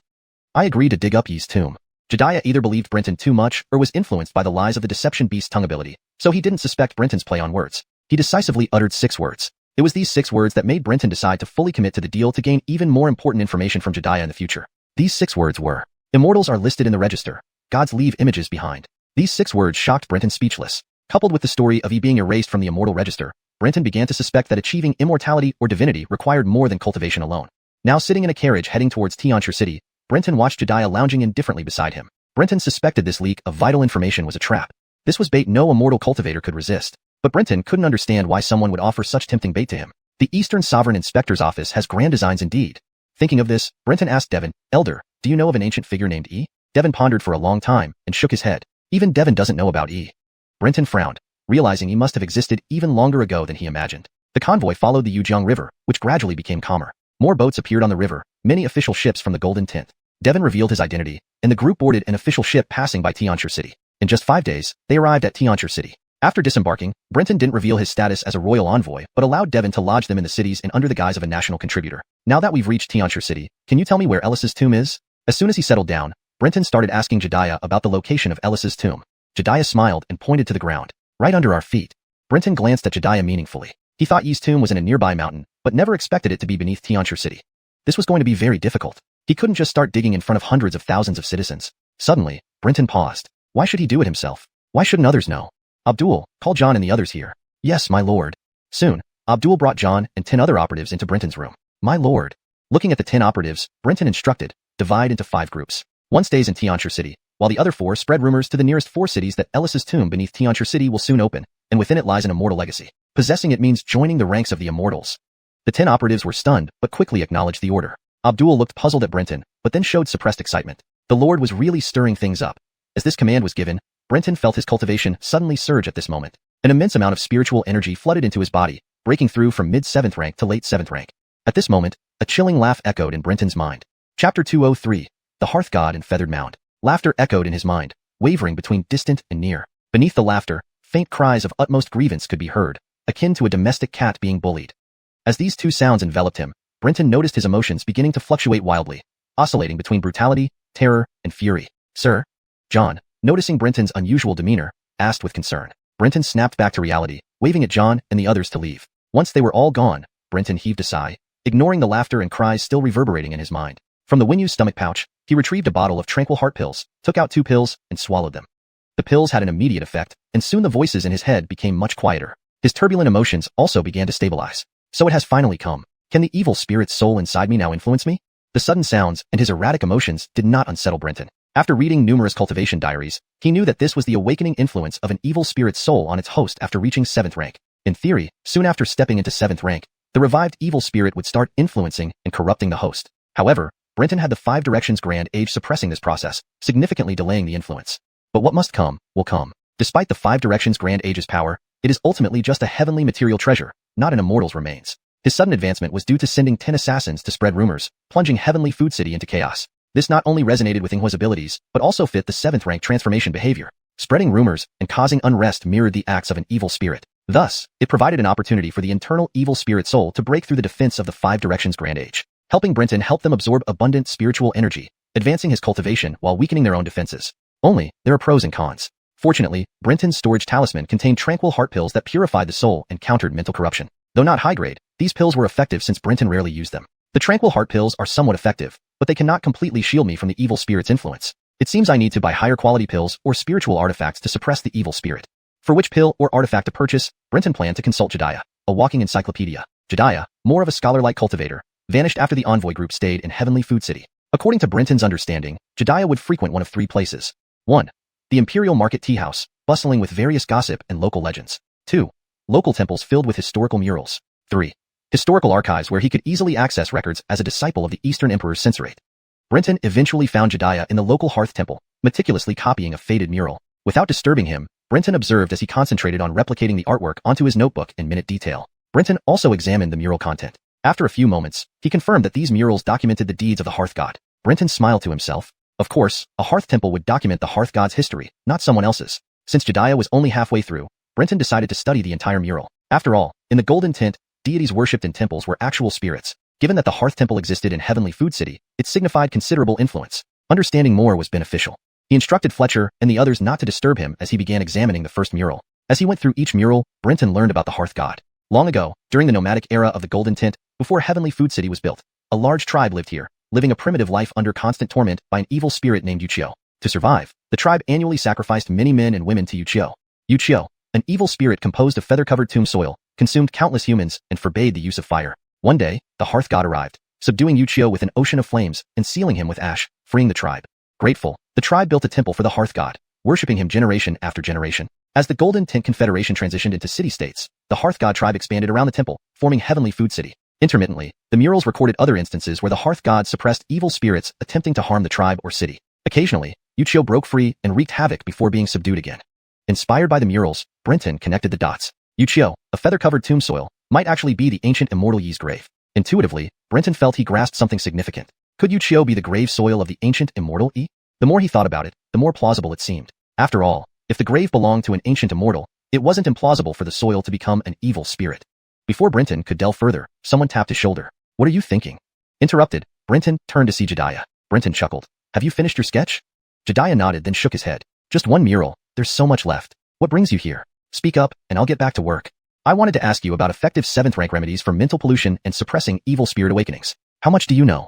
I agreed to dig up Yi's tomb. Jediah either believed Brenton too much or was influenced by the lies of the Deception Beast's tongue ability, so he didn't suspect Brenton's play on words. He decisively uttered 6 words. It was these 6 words that made Brenton decide to fully commit to the deal to gain even more important information from Jediah in the future. These 6 words were, immortals are listed in the register. Gods leave images behind. These 6 words shocked Brenton speechless. Coupled with the story of Yi being erased from the immortal register, Brenton began to suspect that achieving immortality or divinity required more than cultivation alone. Now sitting in a carriage heading towards Tianxia City, Brenton watched Jediah lounging indifferently beside him. Brenton suspected this leak of vital information was a trap. This was bait no immortal cultivator could resist. But Brenton couldn't understand why someone would offer such tempting bait to him. The Eastern Sovereign Inspector's office has grand designs indeed. Thinking of this, Brenton asked Devon, Elder, do you know of an ancient figure named Yi? Devon pondered for a long time and shook his head. Even Devon doesn't know about Yi. Brenton frowned, realizing he must have existed even longer ago than he imagined. The convoy followed the Yujiang River, which gradually became calmer. More boats appeared on the river, many official ships from the Golden Tint. Devon revealed his identity, and the group boarded an official ship passing by Tianxia City. In just 5 days, they arrived at Tianxia City. After disembarking, Brenton didn't reveal his status as a royal envoy but allowed Devon to lodge them in the cities and under the guise of a national contributor. Now that we've reached Tianxia City, can you tell me where Ellis's tomb is? As soon as he settled down, Brenton started asking Jediah about the location of Ellis's tomb. Jediah smiled and pointed to the ground. Right under our feet. Brenton glanced at Jediah meaningfully. He thought Yi's tomb was in a nearby mountain, but never expected it to be beneath Tianxia City. This was going to be very difficult. He couldn't just start digging in front of hundreds of thousands of citizens. Suddenly, Brenton paused. Why should he do it himself? Why shouldn't others know? Abdul, call John and the others here. Yes, my lord. Soon, Abdul brought John and 10 other operatives into Brenton's room. My lord. Looking at the 10 operatives, Brenton instructed, divide into 5 groups. One stays in Tianxia City, while the other 4 spread rumors to the nearest 4 cities that Ellis's tomb beneath Tianxia City will soon open, and within it lies an immortal legacy. Possessing it means joining the ranks of the Immortals. The 10 operatives were stunned, but quickly acknowledged the order. Abdul looked puzzled at Brenton, but then showed suppressed excitement. The Lord was really stirring things up. As this command was given, Brenton felt his cultivation suddenly surge at this moment. An immense amount of spiritual energy flooded into his body, breaking through from mid-7th rank to late 7th rank. At this moment, a chilling laugh echoed in Brenton's mind. Chapter 203, The Hearth God and Feathered Mound. Laughter echoed in his mind, wavering between distant and near. Beneath the laughter, faint cries of utmost grievance could be heard, akin to a domestic cat being bullied. As these two sounds enveloped him, Brenton noticed his emotions beginning to fluctuate wildly, oscillating between brutality, terror, and fury. Sir? John, noticing Brenton's unusual demeanor, asked with concern. Brenton snapped back to reality, waving at John and the others to leave. Once they were all gone, Brenton heaved a sigh, ignoring the laughter and cries still reverberating in his mind. From the Winyu's stomach pouch, he retrieved a bottle of tranquil heart pills, took out 2 pills, and swallowed them. The pills had an immediate effect, and soon the voices in his head became much quieter. His turbulent emotions also began to stabilize. So it has finally come. Can the evil spirit's soul inside me now influence me? The sudden sounds and his erratic emotions did not unsettle Brenton. After reading numerous cultivation diaries, he knew that this was the awakening influence of an evil spirit's soul on its host after reaching 7th rank. In theory, soon after stepping into 7th rank, the revived evil spirit would start influencing and corrupting the host. However, Brenton had the 5 Directions Grand Age suppressing this process, significantly delaying the influence. But what must come, will come. Despite the 5 Directions Grand Age's power, it is ultimately just a heavenly material treasure, not an immortal's remains. His sudden advancement was due to sending 10 assassins to spread rumors, plunging Heavenly Food City into chaos. This not only resonated with Inghua's abilities, but also fit the 7th rank transformation behavior. Spreading rumors and causing unrest mirrored the acts of an evil spirit. Thus, it provided an opportunity for the internal evil spirit soul to break through the defense of the 5 Directions Grand Age, helping Brenton help them absorb abundant spiritual energy, advancing his cultivation while weakening their own defenses. Only, there are pros and cons. Fortunately, Brenton's storage talisman contained tranquil heart pills that purified the soul and countered mental corruption. Though not high grade, these pills were effective since Brenton rarely used them. The tranquil heart pills are somewhat effective, but they cannot completely shield me from the evil spirit's influence. It seems I need to buy higher quality pills or spiritual artifacts to suppress the evil spirit. For which pill or artifact to purchase, Brenton planned to consult Jediah, a walking encyclopedia. Jediah, more of a scholar-like cultivator, vanished after the envoy group stayed in Heavenly Food City. According to Brenton's understanding, Jediah would frequent one of 3 places. 1. The Imperial Market Tea House, bustling with various gossip and local legends. 2. Local temples filled with historical murals. 3. Historical archives where he could easily access records as a disciple of the Eastern Emperor's censorate. Brenton eventually found Jediah in the local Hearth Temple, meticulously copying a faded mural. Without disturbing him, Brenton observed as he concentrated on replicating the artwork onto his notebook in minute detail. Brenton also examined the mural content. After a few moments, he confirmed that these murals documented the deeds of the Hearth God. Brenton smiled to himself. Of course, a Hearth Temple would document the Hearth God's history, not someone else's. Since Jediah was only halfway through, Brenton decided to study the entire mural. After all, in the Golden Tent, deities worshipped in temples were actual spirits. Given that the Hearth Temple existed in Heavenly Food City, it signified considerable influence. Understanding more was beneficial. He instructed Fletcher and the others not to disturb him as he began examining the first mural. As he went through each mural, Brenton learned about the Hearth God. Long ago, during the nomadic era of the Golden Tent, before Heavenly Food City was built, a large tribe lived here, living a primitive life under constant torment by an evil spirit named Yuchio. To survive, the tribe annually sacrificed many men and women to Yuchio. Yuchio, an evil spirit composed of feather-covered tomb soil, consumed countless humans and forbade the use of fire. One day, the Hearth God arrived, subduing Yuchio with an ocean of flames and sealing him with ash, freeing the tribe. Grateful, the tribe built a temple for the Hearth God, worshipping him generation after generation. As the Golden Tent Confederation transitioned into city-states, the Hearth God tribe expanded around the temple, forming Heavenly Food City. Intermittently, the murals recorded other instances where the Hearth God suppressed evil spirits attempting to harm the tribe or city. Occasionally, Yuchio broke free and wreaked havoc before being subdued again. Inspired by the murals, Brenton connected the dots. Yuchio, a feather-covered tomb soil, might actually be the ancient immortal Yi's grave. Intuitively, Brenton felt he grasped something significant. Could Yuchio be the grave soil of the ancient immortal Yi? The more he thought about it, the more plausible it seemed. After all, if the grave belonged to an ancient immortal, it wasn't implausible for the soil to become an evil spirit. Before Brenton could delve further, someone tapped his shoulder. What are you thinking? Interrupted, Brenton turned to see Jediah. Brenton chuckled. Have you finished your sketch? Jediah nodded then shook his head. Just one mural, there's so much left. What brings you here? Speak up, and I'll get back to work. I wanted to ask you about effective 7th rank remedies for mental pollution and suppressing evil spirit awakenings. How much do you know?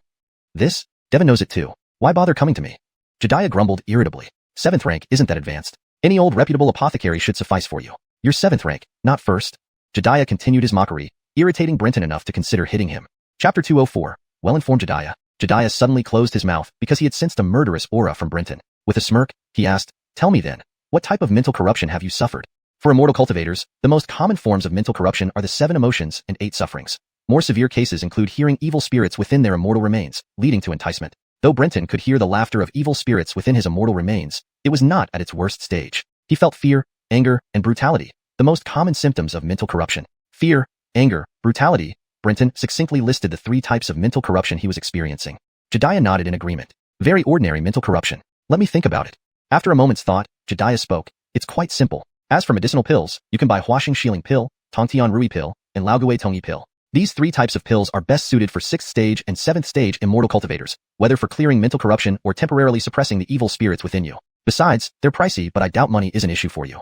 This? Devin knows it too. Why bother coming to me? Jediah grumbled irritably. 7th rank isn't that advanced. Any old reputable apothecary should suffice for you. You're 7th rank, not 1st. Jediah continued his mockery, irritating Brenton enough to consider hitting him. Chapter 204. Well-informed Jediah. Jediah suddenly closed his mouth because he had sensed a murderous aura from Brenton. With a smirk, he asked, "Tell me then, what type of mental corruption have you suffered?" For immortal cultivators, the most common forms of mental corruption are the 7 emotions and 8 sufferings. More severe cases include hearing evil spirits within their immortal remains, leading to enticement. Though Brenton could hear the laughter of evil spirits within his immortal remains, it was not at its worst stage. He felt fear, anger, and brutality, the most common symptoms of mental corruption. Fear, anger, brutality. Brenton succinctly listed the 3 types of mental corruption he was experiencing. Jediah nodded in agreement. Very ordinary mental corruption. Let me think about it. After a moment's thought, Jediah spoke. It's quite simple. As for medicinal pills, you can buy Huaxing Shiling pill, Tongtian Rui pill, and Laogui Tongyi pill. These 3 types of pills are best suited for 6th stage and 7th stage immortal cultivators, whether for clearing mental corruption or temporarily suppressing the evil spirits within you. Besides, they're pricey, but I doubt money is an issue for you.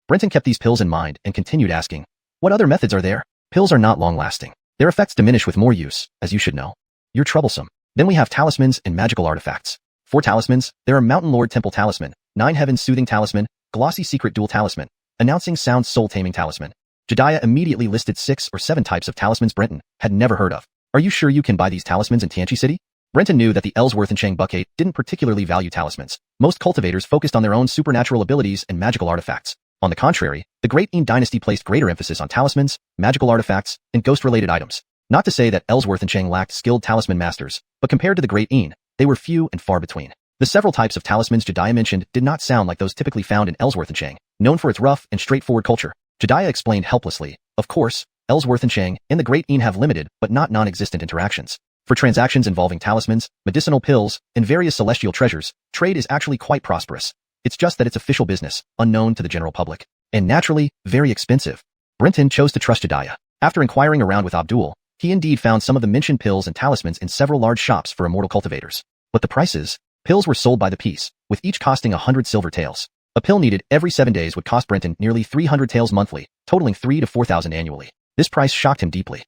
Brenton kept these pills in mind and continued asking, what other methods are there? Pills are not long-lasting. Their effects diminish with more use, as you should know. You're troublesome. Then we have talismans and magical artifacts. For talismans, there are Mountain Lord Temple Talisman, 9 Heavens Soothing Talisman, Glossy Secret Dual Talisman, Announcing Sound Soul Taming Talisman. Jediah immediately listed 6 or 7 types of talismans Brenton had never heard of. Are you sure you can buy these talismans in Tianqi City? Brenton knew that the Ellsworth and Chang Buckate didn't particularly value talismans. Most cultivators focused on their own supernatural abilities and magical artifacts. On the contrary, the Great Qin dynasty placed greater emphasis on talismans, magical artifacts, and ghost-related items. Not to say that Ellsworth and Chang lacked skilled talisman masters, but compared to the Great Qin, they were few and far between. The several types of talismans Jediah mentioned did not sound like those typically found in Ellsworth and Chang, known for its rough and straightforward culture. Jediah explained helplessly, of course, Ellsworth and Chang and the Great Qin have limited but not non-existent interactions. For transactions involving talismans, medicinal pills, and various celestial treasures, trade is actually quite prosperous. It's just that it's official business, unknown to the general public, and naturally, very expensive. Brenton chose to trust Jediah. After inquiring around with Abdul, he indeed found some of the mentioned pills and talismans in several large shops for immortal cultivators. But the prices? Pills were sold by the piece, with each costing 100 silver taels. A pill needed every 7 days would cost Brenton nearly 300 taels monthly, totaling 3,000 to 4,000 annually. This price shocked him deeply.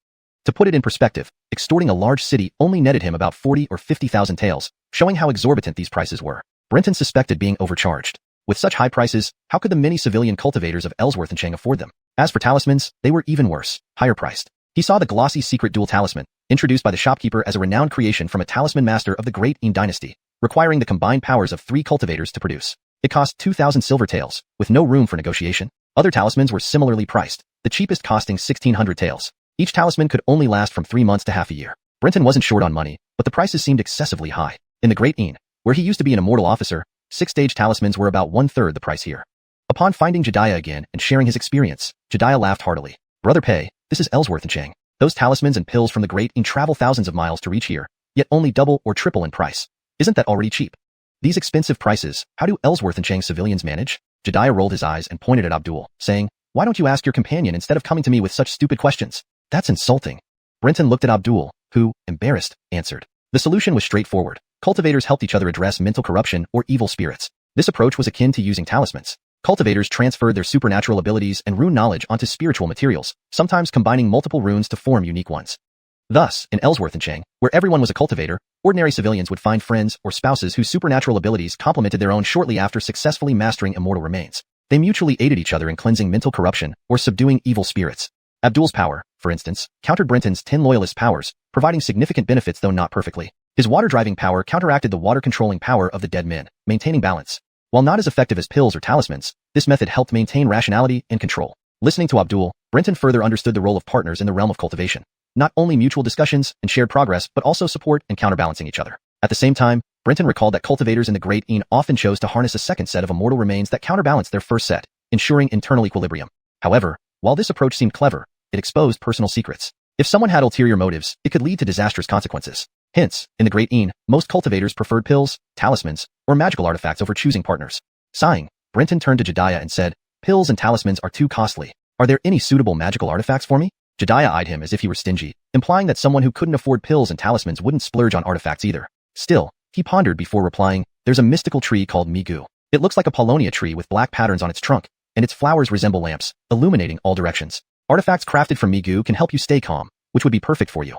To put it in perspective, extorting a large city only netted him about 40 or 50,000 taels, showing how exorbitant these prices were. Brenton suspected being overcharged. With such high prices, how could the many civilian cultivators of Ellsworth and Chang afford them? As for talismans, they were even worse, higher priced. He saw the glossy secret dual talisman, introduced by the shopkeeper as a renowned creation from a talisman master of the Great Qin dynasty, requiring the combined powers of 3 cultivators to produce. It cost 2,000 silver taels, with no room for negotiation. Other talismans were similarly priced, the cheapest costing 1,600 taels. Each talisman could only last from 3 months to half a year. Brenton wasn't short on money, but the prices seemed excessively high. In the Great Qin, where he used to be an immortal officer, 6-stage talismans were about 1/3 the price here. Upon finding Jediah again and sharing his experience, Jediah laughed heartily. Brother Pei, this is Ellsworth and Chang. Those talismans and pills from the Great Qin travel thousands of miles to reach here, yet only double or triple in price. Isn't that already cheap? These expensive prices, how do Ellsworth and Chang civilians manage? Jediah rolled his eyes and pointed at Abdul, saying, why don't you ask your companion instead of coming to me with such stupid questions? That's insulting. Brenton looked at Abdul, who, embarrassed, answered. The solution was straightforward. Cultivators helped each other address mental corruption or evil spirits. This approach was akin to using talismans. Cultivators transferred their supernatural abilities and rune knowledge onto spiritual materials, sometimes combining multiple runes to form unique ones. Thus, in Ellsworth and Chang, where everyone was a cultivator, ordinary civilians would find friends or spouses whose supernatural abilities complemented their own shortly after successfully mastering immortal remains. They mutually aided each other in cleansing mental corruption or subduing evil spirits. Abdul's power, for instance, countered Brenton's 10 loyalist powers, providing significant benefits though not perfectly. His water-driving power counteracted the water-controlling power of the dead men, maintaining balance. While not as effective as pills or talismans, this method helped maintain rationality and control. Listening to Abdul, Brenton further understood the role of partners in the realm of cultivation. Not only mutual discussions and shared progress, but also support and counterbalancing each other. At the same time, Brenton recalled that cultivators in the Great Qin often chose to harness a second set of immortal remains that counterbalanced their first set, ensuring internal equilibrium. However, while this approach seemed clever, it exposed personal secrets. If someone had ulterior motives, it could lead to disastrous consequences. Hence, in the Great Qin, most cultivators preferred pills, talismans, or magical artifacts over choosing partners. Sighing, Brenton turned to Jediah and said, pills and talismans are too costly. Are there any suitable magical artifacts for me? Jediah eyed him as if he were stingy, implying that someone who couldn't afford pills and talismans wouldn't splurge on artifacts either. Still, he pondered before replying, there's a mystical tree called Migu. It looks like a paulownia tree with black patterns on its trunk, and its flowers resemble lamps, illuminating all directions. Artifacts crafted from Migu can help you stay calm, which would be perfect for you.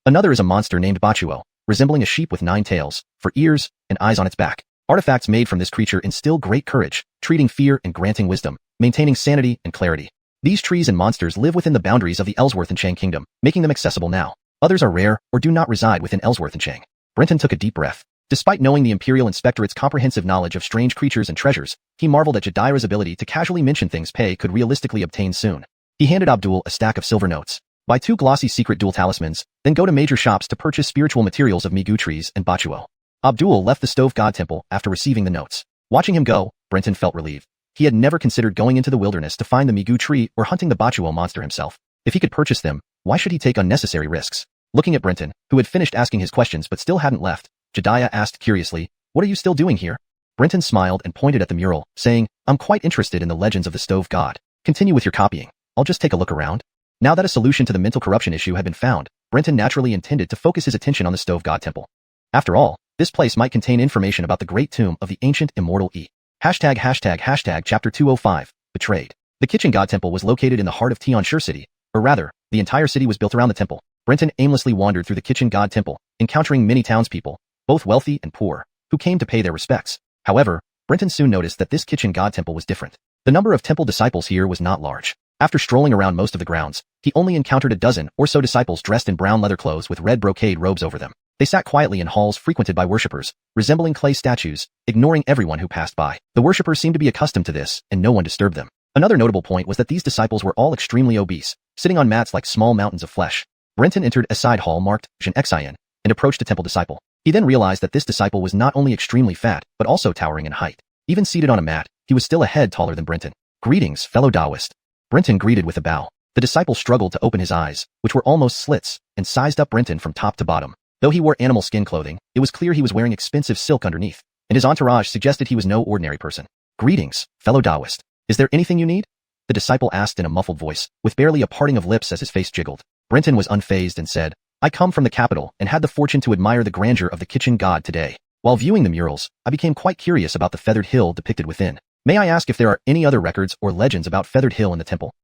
Another is a monster named Bachuo, resembling a sheep with 9 tails, for ears, and eyes on its back. Artifacts made from this creature instill great courage, treating fear and granting wisdom, maintaining sanity and clarity. These trees and monsters live within the boundaries of the Ellsworth and Chang Kingdom, making them accessible now. Others are rare or do not reside within Ellsworth and Chang. Brenton took a deep breath. Despite knowing the Imperial Inspectorate's comprehensive knowledge of strange creatures and treasures, he marveled at Jediah's ability to casually mention things Pei could realistically obtain soon. He handed Abdul a stack of silver notes. Buy 2 glossy secret dual talismans, then go to major shops to purchase spiritual materials of Migu trees and Bachuo. Abdul left the Stove God Temple after receiving the notes. Watching him go, Brenton felt relieved. He had never considered going into the wilderness to find the Migu tree or hunting the Bachuo monster himself. If he could purchase them, why should he take unnecessary risks? Looking at Brenton, who had finished asking his questions but still hadn't left, Jediah asked curiously, "What are you still doing here?" Brenton smiled and pointed at the mural, saying, "I'm quite interested in the legends of the Stove God. Continue with your copying. I'll just take a look around." Now that a solution to the mental corruption issue had been found, Brenton naturally intended to focus his attention on the Stove God Temple. After all, this place might contain information about the great tomb of the ancient Immortal #. Chapter 205, Betrayed. The Kitchen God Temple was located in the heart of Tianshi City, or rather, the entire city was built around the temple. Brenton aimlessly wandered through the Kitchen God Temple, encountering many townspeople, both wealthy and poor, who came to pay their respects. However, Brenton soon noticed that this Kitchen God Temple was different. The number of temple disciples here was not large. After strolling around most of the grounds, he only encountered a dozen or so disciples dressed in brown leather clothes with red brocade robes over them. They sat quietly in halls frequented by worshippers, resembling clay statues, ignoring everyone who passed by. The worshippers seemed to be accustomed to this, and no one disturbed them. Another notable point was that these disciples were all extremely obese, sitting on mats like small mountains of flesh. Brenton entered a side hall marked xiuxian and approached a temple disciple. He then realized that this disciple was not only extremely fat, but also towering in height. Even seated on a mat, he was still a head taller than Brenton. "Greetings, fellow Taoist." Brenton greeted with a bow. The disciple struggled to open his eyes, which were almost slits, and sized up Brenton from top to bottom. Though he wore animal skin clothing, it was clear he was wearing expensive silk underneath, and his entourage suggested he was no ordinary person. "Greetings, fellow Taoist. Is there anything you need?" the disciple asked in a muffled voice, with barely a parting of lips as his face jiggled. Brenton was unfazed and said, "I come from the capital and had the fortune to admire the grandeur of the kitchen god today. While viewing the murals, I became quite curious about the feathered hill depicted within. May I ask if there are any other records or legends about Feathered Hill in the temple?"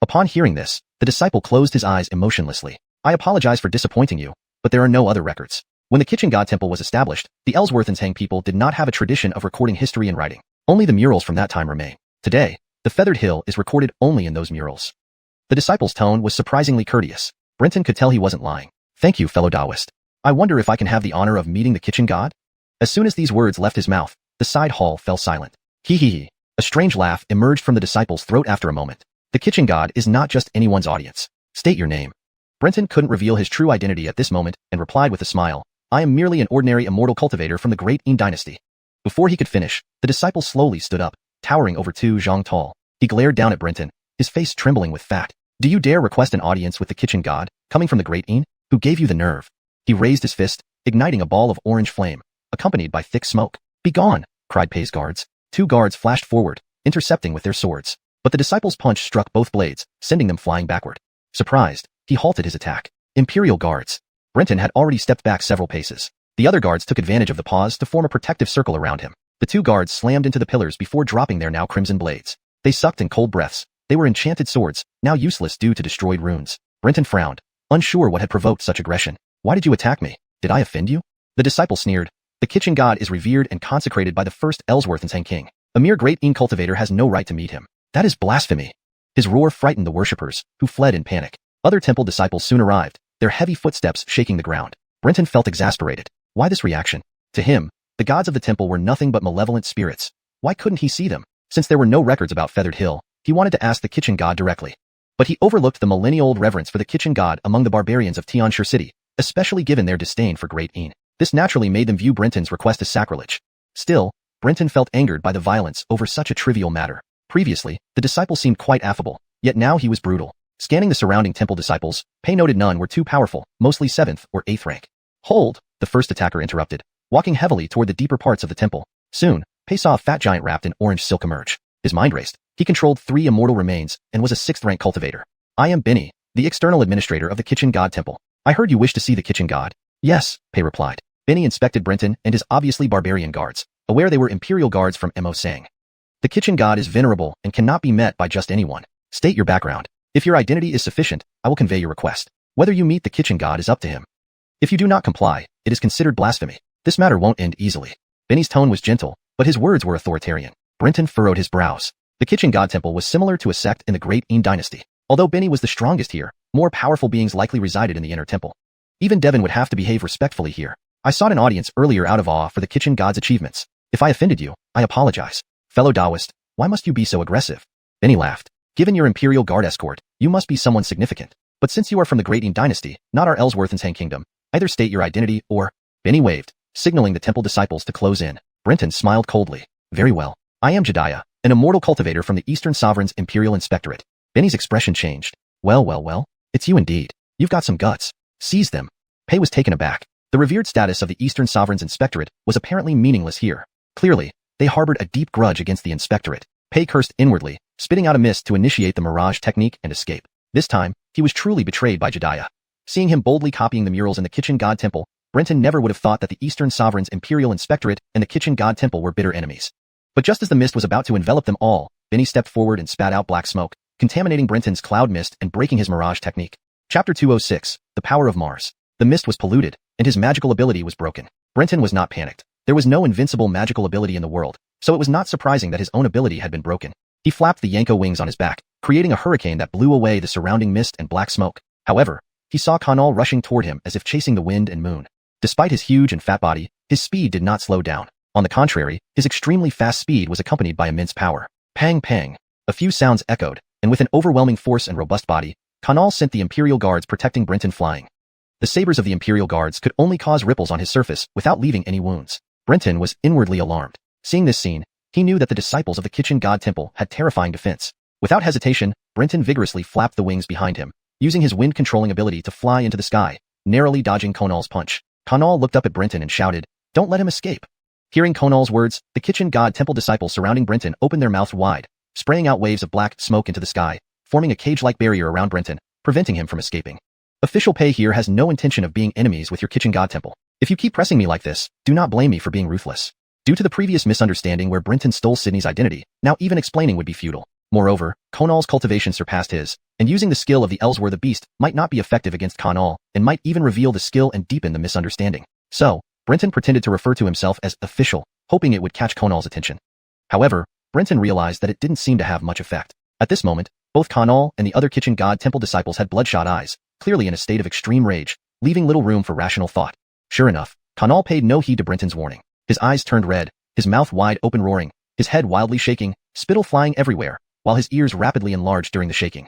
Upon hearing this, the disciple closed his eyes emotionlessly. "I apologize for disappointing you, but there are no other records." When the Kitchen God Temple was established, the Ellsworth and Tang people did not have a tradition of recording history in writing. Only the murals from that time remain. Today, the Feathered Hill is recorded only in those murals. The disciple's tone was surprisingly courteous. Brenton could tell he wasn't lying. "Thank you, fellow Taoist. I wonder if I can have the honor of meeting the Kitchen God?" As soon as these words left his mouth, the side hall fell silent. Hee hee hee. A strange laugh emerged from the disciple's throat after a moment. "The Kitchen God is not just anyone's audience. State your name." Brenton couldn't reveal his true identity at this moment and replied with a smile, "I am merely an ordinary immortal cultivator from the Great Yin Dynasty." Before he could finish, the disciple slowly stood up, towering over 2 zhang tall. He glared down at Brenton, his face trembling with fat. "Do you dare request an audience with the Kitchen God, coming from the Great Yin? Who gave you the nerve?" He raised his fist, igniting a ball of orange flame, accompanied by thick smoke. "Be gone!" cried Pei's guards. 2 guards flashed forward, intercepting with their swords. But the disciple's punch struck both blades, sending them flying backward. Surprised, he halted his attack. Imperial guards. Brenton had already stepped back several paces. The other guards took advantage of the pause to form a protective circle around him. The 2 guards slammed into the pillars before dropping their now crimson blades. They sucked in cold breaths. They were enchanted swords, now useless due to destroyed runes. Brenton frowned, unsure what had provoked such aggression. "Why did you attack me? Did I offend you?" The disciple sneered. "The Kitchen God is revered and consecrated by the first Ellsworth and Tang king. A mere Great Yin cultivator has no right to meet him. That is blasphemy." His roar frightened the worshippers, who fled in panic. Other temple disciples soon arrived, their heavy footsteps shaking the ground. Brenton felt exasperated. Why this reaction? To him, the gods of the temple were nothing but malevolent spirits. Why couldn't he see them? Since there were no records about Feathered Hill, he wanted to ask the Kitchen God directly. But he overlooked the millennia-old reverence for the Kitchen God among the barbarians of Tianshi City, especially given their disdain for Great Yin. This naturally made them view Brenton's request as sacrilege. Still, Brenton felt angered by the violence over such a trivial matter. Previously, the disciple seemed quite affable, yet now he was brutal. Scanning the surrounding temple disciples, Pei noted none were too powerful, mostly 7th or 8th rank. "Hold," the first attacker interrupted, walking heavily toward the deeper parts of the temple. Soon, Pei saw a fat giant wrapped in orange silk emerge. His mind raced. He controlled 3 immortal remains and was a 6th rank cultivator. "I am Benny, the external administrator of the Kitchen God Temple. I heard you wish to see the Kitchen God." "Yes," Pei replied. Benny inspected Brenton and his obviously barbarian guards, aware they were imperial guards from Mo Sang. "The Kitchen God is venerable and cannot be met by just anyone. State your background." If your identity is sufficient, I will convey your request. Whether you meet the kitchen god is up to him. If you do not comply, it is considered blasphemy. This matter won't end easily. Benny's tone was gentle, but his words were authoritarian. Brenton furrowed his brows. The kitchen god temple was similar to a sect in the Great Ean dynasty. Although Benny was the strongest here, more powerful beings likely resided in the inner temple. Even Devon would have to behave respectfully here. I sought an audience earlier out of awe for the kitchen god's achievements. If I offended you, I apologize. Fellow Taoist, why must you be so aggressive? Benny laughed. Given your Imperial Guard escort, you must be someone significant. But since you are from the Great Ean dynasty, not our Ellsworth and Tang kingdom, either state your identity or... Benny waved, signaling the temple disciples to close in. Brenton smiled coldly. Very well. I am Jediah, an immortal cultivator from the Eastern Sovereign's Imperial Inspectorate. Benny's expression changed. Well, it's you indeed. You've got some guts. Seize them. Pei was taken aback. The revered status of the Eastern Sovereign's Inspectorate was apparently meaningless here. Clearly, they harbored a deep grudge against the Inspectorate. Pei cursed inwardly, spitting out a mist to initiate the Mirage technique and escape. This time, he was truly betrayed by Jediah. Seeing him boldly copying the murals in the Kitchen God Temple, Brenton never would have thought that the Eastern Sovereign's Imperial Inspectorate and the Kitchen God Temple were bitter enemies. But just as the mist was about to envelop them all, Benny stepped forward and spat out black smoke, contaminating Brenton's cloud mist and breaking his Mirage technique. Chapter 206, The Power of Mars. The mist was polluted, and his magical ability was broken. Brenton was not panicked. There was no invincible magical ability in the world, so it was not surprising that his own ability had been broken. He flapped the Yanko wings on his back, creating a hurricane that blew away the surrounding mist and black smoke. However, he saw Kanal rushing toward him as if chasing the wind and moon. Despite his huge and fat body, his speed did not slow down. On the contrary, his extremely fast speed was accompanied by immense power. Pang pang. A few sounds echoed, and with an overwhelming force and robust body, Kanal sent the Imperial Guards protecting Brenton flying. The sabers of the Imperial Guards could only cause ripples on his surface without leaving any wounds. Brenton was inwardly alarmed. Seeing this scene, he knew that the disciples of the Kitchen God Temple had terrifying defense. Without hesitation, Brenton vigorously flapped the wings behind him, using his wind-controlling ability to fly into the sky, narrowly dodging Konal's punch. Kanal looked up at Brenton and shouted, "Don't let him escape." Hearing Konal's words, the Kitchen God Temple disciples surrounding Brenton opened their mouths wide, spraying out waves of black smoke into the sky, forming a cage-like barrier around Brenton, preventing him from escaping. Official Pei here has no intention of being enemies with your Kitchen God Temple. If you keep pressing me like this, do not blame me for being ruthless. Due to the previous misunderstanding where Brenton stole Sydney's identity, now even explaining would be futile. Moreover, Konal's cultivation surpassed his, and using the skill of the Ellsworth the Beast might not be effective against Kanal, and might even reveal the skill and deepen the misunderstanding. So, Brenton pretended to refer to himself as official, hoping it would catch Konal's attention. However, Brenton realized that it didn't seem to have much effect. At this moment, both Kanal and the other Kitchen God Temple disciples had bloodshot eyes, clearly in a state of extreme rage, leaving little room for rational thought. Sure enough, Kanal paid no heed to Brenton's warning. His eyes turned red, his mouth wide open roaring, his head wildly shaking, spittle flying everywhere, while his ears rapidly enlarged during the shaking.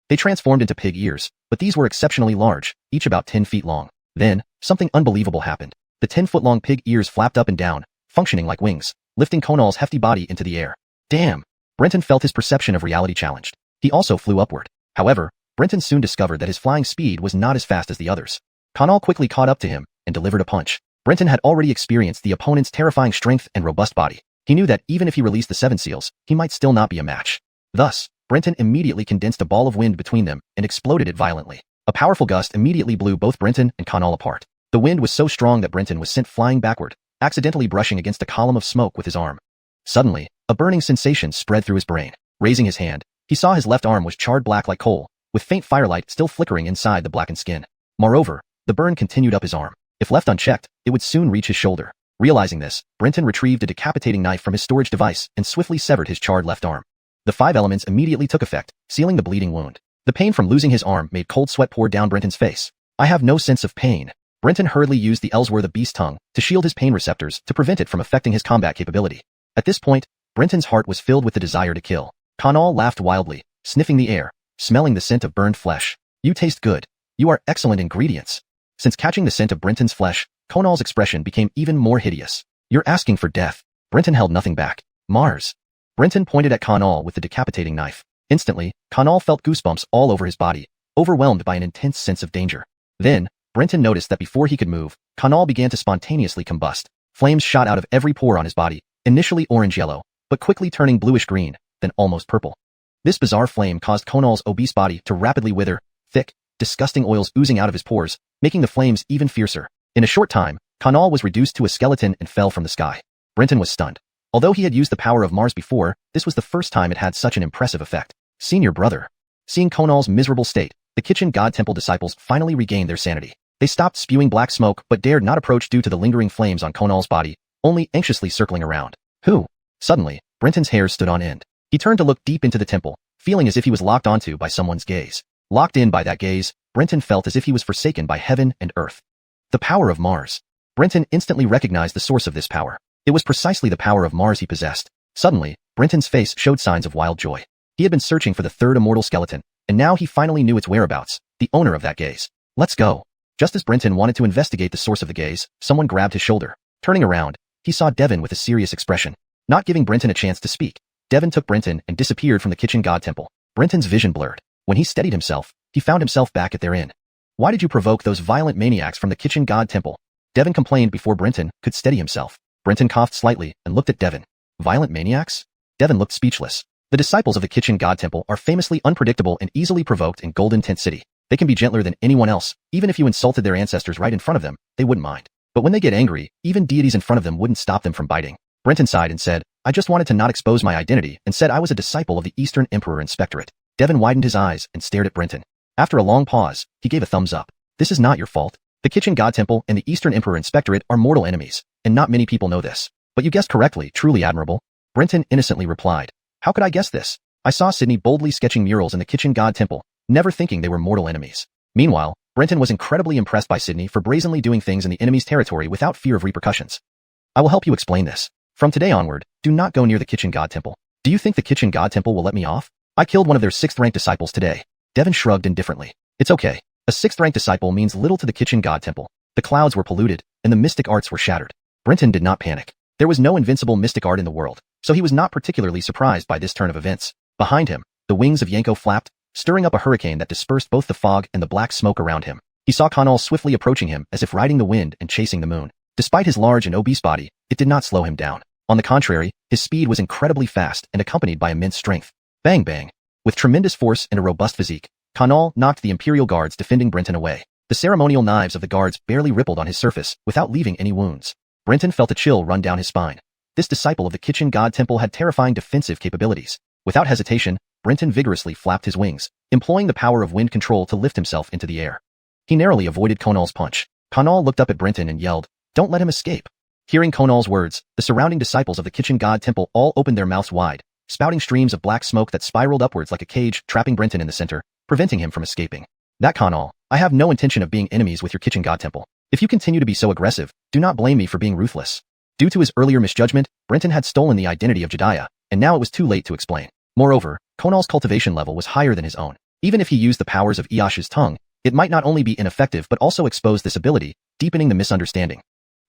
They transformed into pig ears, but these were exceptionally large, each about 10 feet long. Then, something unbelievable happened. The 10-foot-long pig ears flapped up and down, functioning like wings, lifting Konal's hefty body into the air. Damn! Brenton felt his perception of reality challenged. He also flew upward. However, Brenton soon discovered that his flying speed was not as fast as the others. Kanal quickly caught up to him and delivered a punch. Brenton had already experienced the opponent's terrifying strength and robust body. He knew that even if he released the 7 seals, he might still not be a match. Thus, Brenton immediately condensed a ball of wind between them and exploded it violently. A powerful gust immediately blew both Brenton and Kanal apart. The wind was so strong that Brenton was sent flying backward, accidentally brushing against a column of smoke with his arm. Suddenly, a burning sensation spread through his brain. Raising his hand, he saw his left arm was charred black like coal, with faint firelight still flickering inside the blackened skin. Moreover, the burn continued up his arm. If left unchecked, it would soon reach his shoulder. Realizing this, Brenton retrieved a decapitating knife from his storage device and swiftly severed his charred left arm. The 5 elements immediately took effect, sealing the bleeding wound. The pain from losing his arm made cold sweat pour down Brenton's face. I have no sense of pain. Brenton hurriedly used the Ellsworth the Beast tongue to shield his pain receptors to prevent it from affecting his combat capability. At this point, Brenton's heart was filled with the desire to kill. Kanal laughed wildly, sniffing the air, smelling the scent of burned flesh. You taste good. You are excellent ingredients. Since catching the scent of Brenton's flesh, Konal's expression became even more hideous. You're asking for death. Brenton held nothing back. Mars. Brenton pointed at Kanal with the decapitating knife. Instantly, Kanal felt goosebumps all over his body, overwhelmed by an intense sense of danger. Then, Brenton noticed that before he could move, Kanal began to spontaneously combust. Flames shot out of every pore on his body, initially orange-yellow, but quickly turning bluish-green, then almost purple. This bizarre flame caused Konal's obese body to rapidly wither, thick, disgusting oils oozing out of his pores, making the flames even fiercer. In a short time, Kanal was reduced to a skeleton and fell from the sky. Brenton was stunned. Although he had used the power of Mars before, this was the first time it had such an impressive effect. Senior brother. Seeing Konal's miserable state, the kitchen god temple disciples finally regained their sanity. They stopped spewing black smoke but dared not approach due to the lingering flames on Konal's body, only anxiously circling around. Who? Suddenly, Brenton's hair stood on end. He turned to look deep into the temple, feeling as if he was locked onto by someone's gaze. Locked in by that gaze, Brenton felt as if he was forsaken by heaven and earth. The power of Mars. Brenton instantly recognized the source of this power. It was precisely the power of Mars he possessed. Suddenly, Brenton's face showed signs of wild joy. He had been searching for the third immortal skeleton, and now he finally knew its whereabouts, the owner of that gaze. Let's go. Just as Brenton wanted to investigate the source of the gaze, someone grabbed his shoulder. Turning around, he saw Devon with a serious expression. Not giving Brenton a chance to speak, Devon took Brenton and disappeared from the kitchen god temple. Brenton's vision blurred. When he steadied himself, he found himself back at their inn. Why did you provoke those violent maniacs from the kitchen god temple? Devon complained before Brenton could steady himself. Brenton coughed slightly and looked at Devon. Violent maniacs? Devon looked speechless. The disciples of the kitchen god temple are famously unpredictable and easily provoked in Golden Tent City. They can be gentler than anyone else. Even if you insulted their ancestors right in front of them, they wouldn't mind. But when they get angry, even deities in front of them wouldn't stop them from biting. Brenton sighed and said, I just wanted to not expose my identity and said I was a disciple of the Eastern Emperor Inspectorate. Devon widened his eyes and stared at Brenton. After a long pause, he gave a thumbs up. This is not your fault. The kitchen god temple and the Eastern Emperor Inspectorate are mortal enemies, and not many people know this. But you guessed correctly, truly admirable. Brenton innocently replied. How could I guess this? I saw Sydney boldly sketching murals in the kitchen god temple, never thinking they were mortal enemies. Meanwhile, Brenton was incredibly impressed by Sydney for brazenly doing things in the enemy's territory without fear of repercussions. I will help you explain this. From today onward, do not go near the kitchen god temple. Do you think the kitchen god temple will let me off? I killed one of their 6th-ranked disciples today. Devon shrugged indifferently. It's okay. A 6th-ranked disciple means little to the kitchen god temple. The clouds were polluted, and the mystic arts were shattered. Brenton did not panic. There was no invincible mystic art in the world, so he was not particularly surprised by this turn of events. Behind him, the wings of Yanko flapped, stirring up a hurricane that dispersed both the fog and the black smoke around him. He saw Konal swiftly approaching him as if riding the wind and chasing the moon. Despite his large and obese body, it did not slow him down. On the contrary, his speed was incredibly fast and accompanied by immense strength. Bang bang. With tremendous force and a robust physique, Konal knocked the Imperial guards defending Brenton away. The ceremonial knives of the guards barely rippled on his surface without leaving any wounds. Brenton felt a chill run down his spine. This disciple of the kitchen god temple had terrifying defensive capabilities. Without hesitation, Brenton vigorously flapped his wings, employing the power of wind control to lift himself into the air. He narrowly avoided Konal's punch. Konal looked up at Brenton and yelled, "Don't let him escape." Hearing Konal's words, the surrounding disciples of the kitchen god temple all opened their mouths wide, spouting streams of black smoke that spiraled upwards like a cage, trapping Brenton in the center, preventing him from escaping. That Konal, I have no intention of being enemies with your kitchen god temple. If you continue to be so aggressive, do not blame me for being ruthless. Due to his earlier misjudgment, Brenton had stolen the identity of Jediah, and now it was too late to explain. Moreover, Konal's cultivation level was higher than his own. Even if he used the powers of Iyash's tongue, it might not only be ineffective but also expose this ability, deepening the misunderstanding.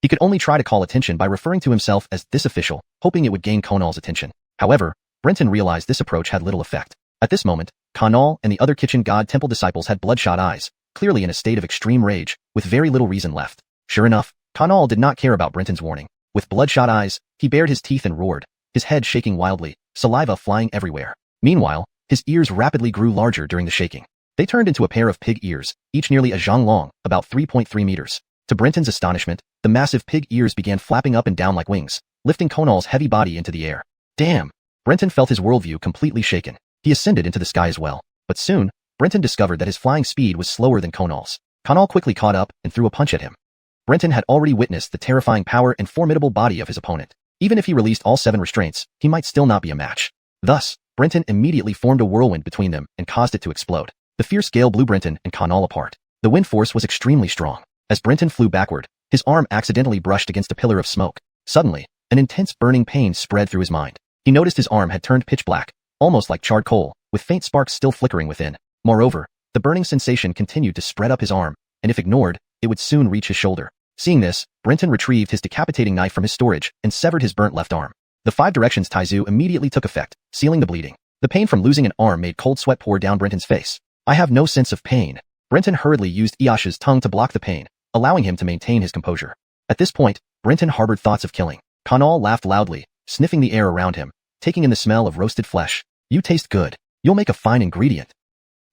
He could only try to call attention by referring to himself as this official, hoping it would gain Konal's attention. However, Brenton realized this approach had little effect. At this moment, Konal and the other kitchen god temple disciples had bloodshot eyes, clearly in a state of extreme rage, with very little reason left. Sure enough, Konal did not care about Brenton's warning. With bloodshot eyes, he bared his teeth and roared, his head shaking wildly, saliva flying everywhere. Meanwhile, his ears rapidly grew larger during the shaking. They turned into a pair of pig ears, each nearly a zhang long, about 3.3 meters. To Brenton's astonishment, the massive pig ears began flapping up and down like wings, lifting Konal's heavy body into the air. Damn! Brenton felt his worldview completely shaken. He ascended into the sky as well. But soon, Brenton discovered that his flying speed was slower than Konal's. Konal quickly caught up and threw a punch at him. Brenton had already witnessed the terrifying power and formidable body of his opponent. Even if he released all 7 restraints, he might still not be a match. Thus, Brenton immediately formed a whirlwind between them and caused it to explode. The fierce gale blew Brenton and Konal apart. The wind force was extremely strong. As Brenton flew backward, his arm accidentally brushed against a pillar of smoke. Suddenly, an intense burning pain spread through his mind. He noticed his arm had turned pitch black, almost like charred coal, with faint sparks still flickering within. Moreover, the burning sensation continued to spread up his arm, and if ignored, it would soon reach his shoulder. Seeing this, Brenton retrieved his decapitating knife from his storage and severed his burnt left arm. The 5 Directions Tai Sui immediately took effect, sealing the bleeding. The pain from losing an arm made cold sweat pour down Brenton's face. I have no sense of pain. Brenton hurriedly used Iyash's tongue to block the pain, allowing him to maintain his composure. At this point, Brenton harbored thoughts of killing. Konal laughed loudly, sniffing the air around him, taking in the smell of roasted flesh. You taste good. You'll make a fine ingredient.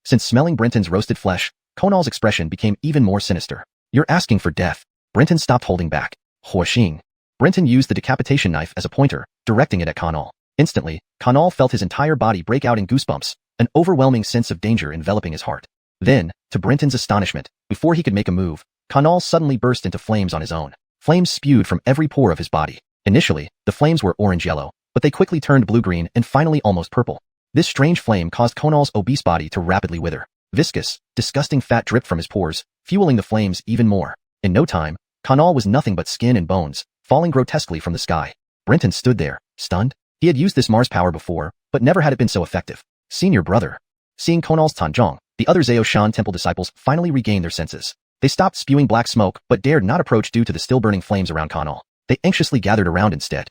Since smelling Brenton's roasted flesh, Konal's expression became even more sinister. You're asking for death. Brenton stopped holding back. Huoxing. Brenton used the decapitation knife as a pointer, directing it at Konal. Instantly, Konal felt his entire body break out in goosebumps, an overwhelming sense of danger enveloping his heart. Then, to Brenton's astonishment, before he could make a move, Kanal suddenly burst into flames on his own. Flames spewed from every pore of his body. Initially, the flames were orange-yellow, but they quickly turned blue-green and finally almost purple. This strange flame caused Kanal's obese body to rapidly wither. Viscous, disgusting fat dripped from his pores, fueling the flames even more. In no time, Kanal was nothing but skin and bones, falling grotesquely from the sky. Brenton stood there, stunned. He had used this Mars power before, but never had it been so effective. Senior brother. Seeing Kanal's Tanzhong, the other xiuxian temple disciples finally regained their senses. They stopped spewing black smoke, but dared not approach due to the still burning flames around Kanal. They anxiously gathered around instead.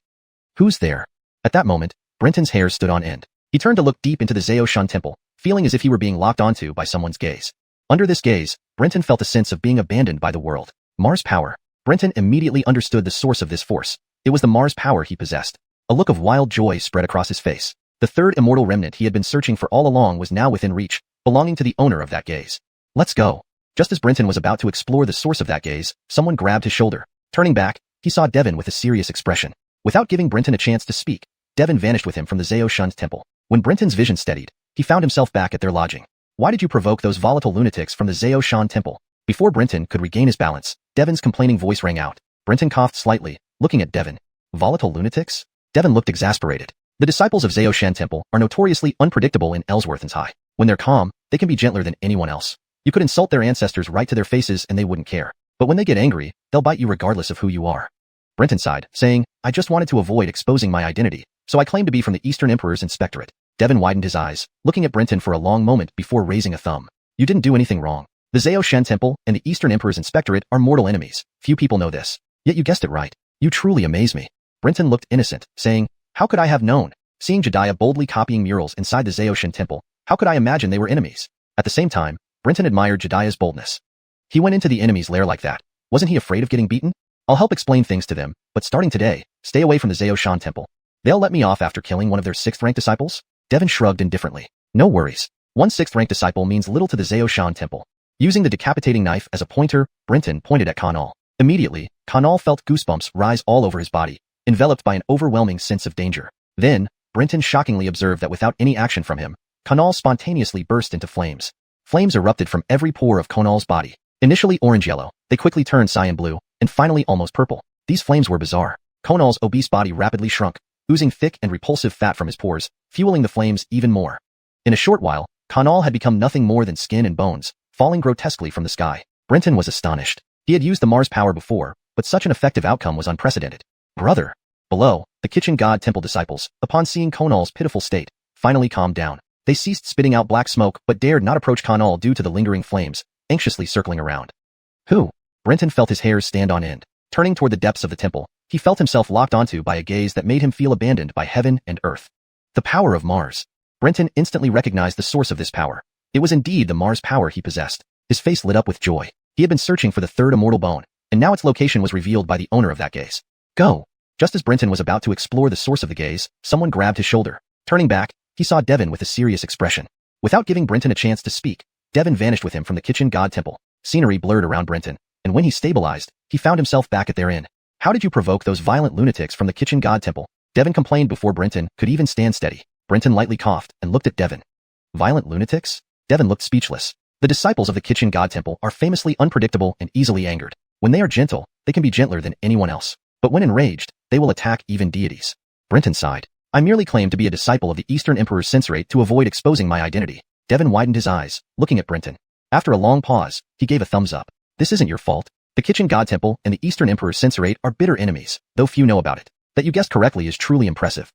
Who's there? At that moment, Brenton's hair stood on end. He turned to look deep into the xiuxian temple, feeling as if he were being locked onto by someone's gaze. Under this gaze, Brenton felt a sense of being abandoned by the world. Mars power. Brenton immediately understood the source of this force. It was the Mars power he possessed. A look of wild joy spread across his face. The third immortal remnant he had been searching for all along was now within reach, belonging to the owner of that gaze. Let's go. Just as Brenton was about to explore the source of that gaze, someone grabbed his shoulder. Turning back, he saw Devon with a serious expression. Without giving Brenton a chance to speak, Devon vanished with him from the xiuxian's temple. When Brenton's vision steadied, he found himself back at their lodging. Why did you provoke those volatile lunatics from the xiuxian temple? Before Brenton could regain his balance, Devon's complaining voice rang out. Brenton coughed slightly, looking at Devon. Volatile lunatics? Devon looked exasperated. The disciples of xiuxian temple are notoriously unpredictable in Ellsworth and Tai. When they're calm, they can be gentler than anyone else. You could insult their ancestors right to their faces and they wouldn't care. But when they get angry, they'll bite you regardless of who you are. Brenton sighed, saying, I just wanted to avoid exposing my identity, so I claimed to be from the Eastern Emperor's inspectorate. Devon widened his eyes, looking at Brenton for a long moment before raising a thumb. You didn't do anything wrong. The xiuxian temple and the Eastern Emperor's inspectorate are mortal enemies. Few people know this. Yet you guessed it right. You truly amaze me. Brenton looked innocent, saying, How could I have known? Seeing Jediah boldly copying murals inside the xiuxian temple, how could I imagine they were enemies? At the same time, Brenton admired Jediah's boldness. He went into the enemy's lair like that. Wasn't he afraid of getting beaten? I'll help explain things to them, but starting today, stay away from the xiuxian temple. They'll let me off after killing one of their 6th-rank disciples? Devon shrugged indifferently. No worries. One 6th-rank disciple means little to the xiuxian temple. Using the decapitating knife as a pointer, Brenton pointed at Kanal. Immediately, Kanal felt goosebumps rise all over his body, enveloped by an overwhelming sense of danger. Then, Brenton shockingly observed that without any action from him, Kanal spontaneously burst into flames. Flames erupted from every pore of Kanal's body. Initially orange-yellow, they quickly turned cyan blue, and finally almost purple. These flames were bizarre. Kanal's obese body rapidly shrunk, oozing thick and repulsive fat from his pores, fueling the flames even more. In a short while, Kanal had become nothing more than skin and bones, falling grotesquely from the sky. Brenton was astonished. He had used the Mars power before, but such an effective outcome was unprecedented. Brother. Below, the kitchen god temple disciples, upon seeing Kanal's pitiful state, finally calmed down. They ceased spitting out black smoke but dared not approach Kanal due to the lingering flames, anxiously circling around. Who? Brenton felt his hairs stand on end. Turning toward the depths of the temple, he felt himself locked onto by a gaze that made him feel abandoned by heaven and earth. The power of Mars. Brenton instantly recognized the source of this power. It was indeed the Mars power he possessed. His face lit up with joy. He had been searching for the 3rd immortal bone, and now its location was revealed by the owner of that gaze. Go! Just as Brenton was about to explore the source of the gaze, someone grabbed his shoulder. Turning back, he saw Devon with a serious expression. Without giving Brenton a chance to speak, Devon vanished with him from the kitchen god temple. Scenery blurred around Brenton, and when he stabilized, he found himself back at their inn. How did you provoke those violent lunatics from the kitchen god temple? Devon complained before Brenton could even stand steady. Brenton lightly coughed and looked at Devon. Violent lunatics? Devon looked speechless. The disciples of the kitchen god temple are famously unpredictable and easily angered. When they are gentle, they can be gentler than anyone else. But when enraged, they will attack even deities. Brenton sighed. I merely claim to be a disciple of the Eastern Emperor's censorate to avoid exposing my identity. Devon widened his eyes, looking at Brenton. After a long pause, he gave a thumbs up. This isn't your fault. The kitchen god temple and the Eastern Emperor's censorate are bitter enemies, though few know about it. That you guessed correctly is truly impressive.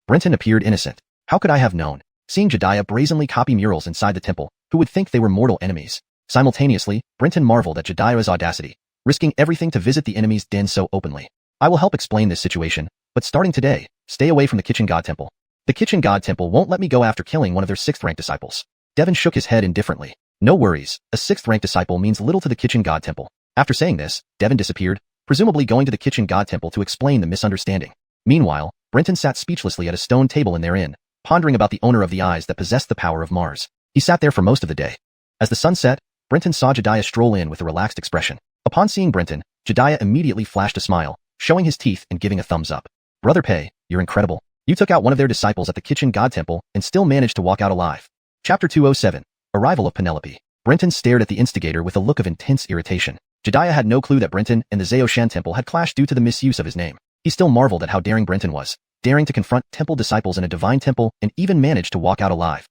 Brenton appeared innocent. How could I have known? Seeing Jediah brazenly copy murals inside the temple, who would think they were mortal enemies? Simultaneously, Brenton marveled at Jediah's audacity, risking everything to visit the enemy's den so openly. I will help explain this situation, but starting today, stay away from the kitchen god temple. The kitchen god temple won't let me go after killing one of their 6th-rank disciples. Devon shook his head indifferently. No worries, a 6th-rank disciple means little to the kitchen god temple. After saying this, Devon disappeared, presumably going to the kitchen god temple to explain the misunderstanding. Meanwhile, Brenton sat speechlessly at a stone table in their inn, pondering about the owner of the eyes that possessed the power of Mars. He sat there for most of the day. As the sun set, Brenton saw Jediah stroll in with a relaxed expression. Upon seeing Brenton, Jediah immediately flashed a smile, showing his teeth and giving a thumbs up. Brother Pei, you're incredible. You took out one of their disciples at the kitchen god temple and still managed to walk out alive. Chapter 207. Arrival of Penelope. Brenton stared at the instigator with a look of intense irritation. Jedediah had no clue that Brenton and the Xiuxian temple had clashed due to the misuse of his name. He still marveled at how daring Brenton was, daring to confront temple disciples in a divine temple and even manage to walk out alive.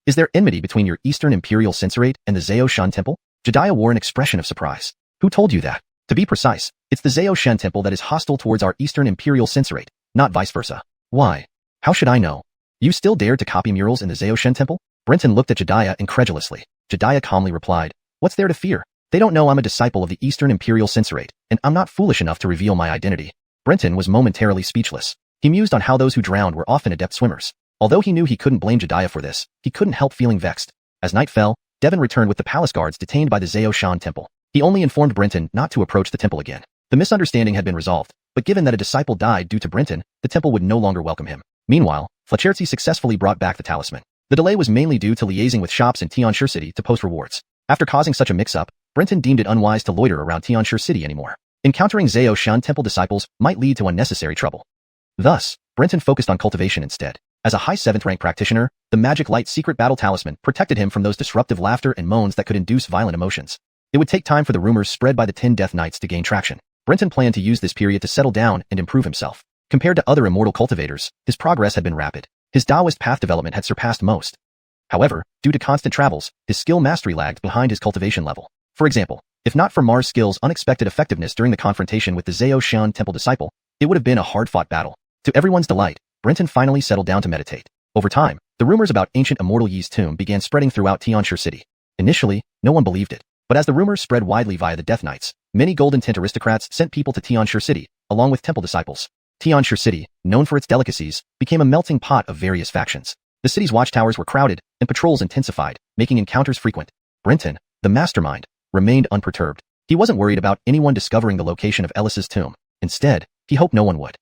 Is there enmity between your Eastern Imperial Censorate and the Xiuxian temple? Jedediah wore an expression of surprise. Who told you that? To be precise, it's the Xiuxian temple that is hostile towards our Eastern Imperial Censorate, not vice versa. Why? How should I know? You still dared to copy murals in the Xiuxian temple? Brenton looked at Jedediah incredulously. Jedediah calmly replied, "What's there to fear? They don't know I'm a disciple of the Eastern Imperial Censorate, and I'm not foolish enough to reveal my identity." Brenton was momentarily speechless. He mused on how those who drowned were often adept swimmers. Although he knew he couldn't blame Jedediah for this, he couldn't help feeling vexed. As night fell, Devon returned with the palace guards detained by the Xiuxian temple. He only informed Brenton not to approach the temple again. The misunderstanding had been resolved, but given that a disciple died due to Brenton, the temple would no longer welcome him. Meanwhile, Fletcherty successfully brought back the talisman. The delay was mainly due to liaising with shops in Tianshi City to post rewards. After causing such a mix-up, Brenton deemed it unwise to loiter around Tianshi City anymore. Encountering Xiuxian temple disciples might lead to unnecessary trouble. Thus, Brenton focused on cultivation instead. As a high 7th rank practitioner, the Magic Light secret battle talisman protected him from those disruptive laughter and moans that could induce violent emotions. It would take time for the rumors spread by the 10 Death Knights to gain traction. Brenton planned to use this period to settle down and improve himself. Compared to other immortal cultivators, his progress had been rapid. His Taoist path development had surpassed most. However, due to constant travels, his skill mastery lagged behind his cultivation level. For example, if not for Mars' skill's unexpected effectiveness during the confrontation with the Xiuxian temple disciple, it would have been a hard-fought battle. To everyone's delight, Brenton finally settled down to meditate. Over time, the rumors about ancient Immortal Yi's tomb began spreading throughout Tianshi City. Initially, no one believed it, but as the rumors spread widely via the Death Knights, many Golden Tint aristocrats sent people to Tianshi City, along with temple disciples. Tianshi City, known for its delicacies, became a melting pot of various factions. The city's watchtowers were crowded, and patrols intensified, making encounters frequent. Brenton, the mastermind, remained unperturbed. He wasn't worried about anyone discovering the location of Ellis's tomb. Instead, he hoped no one would.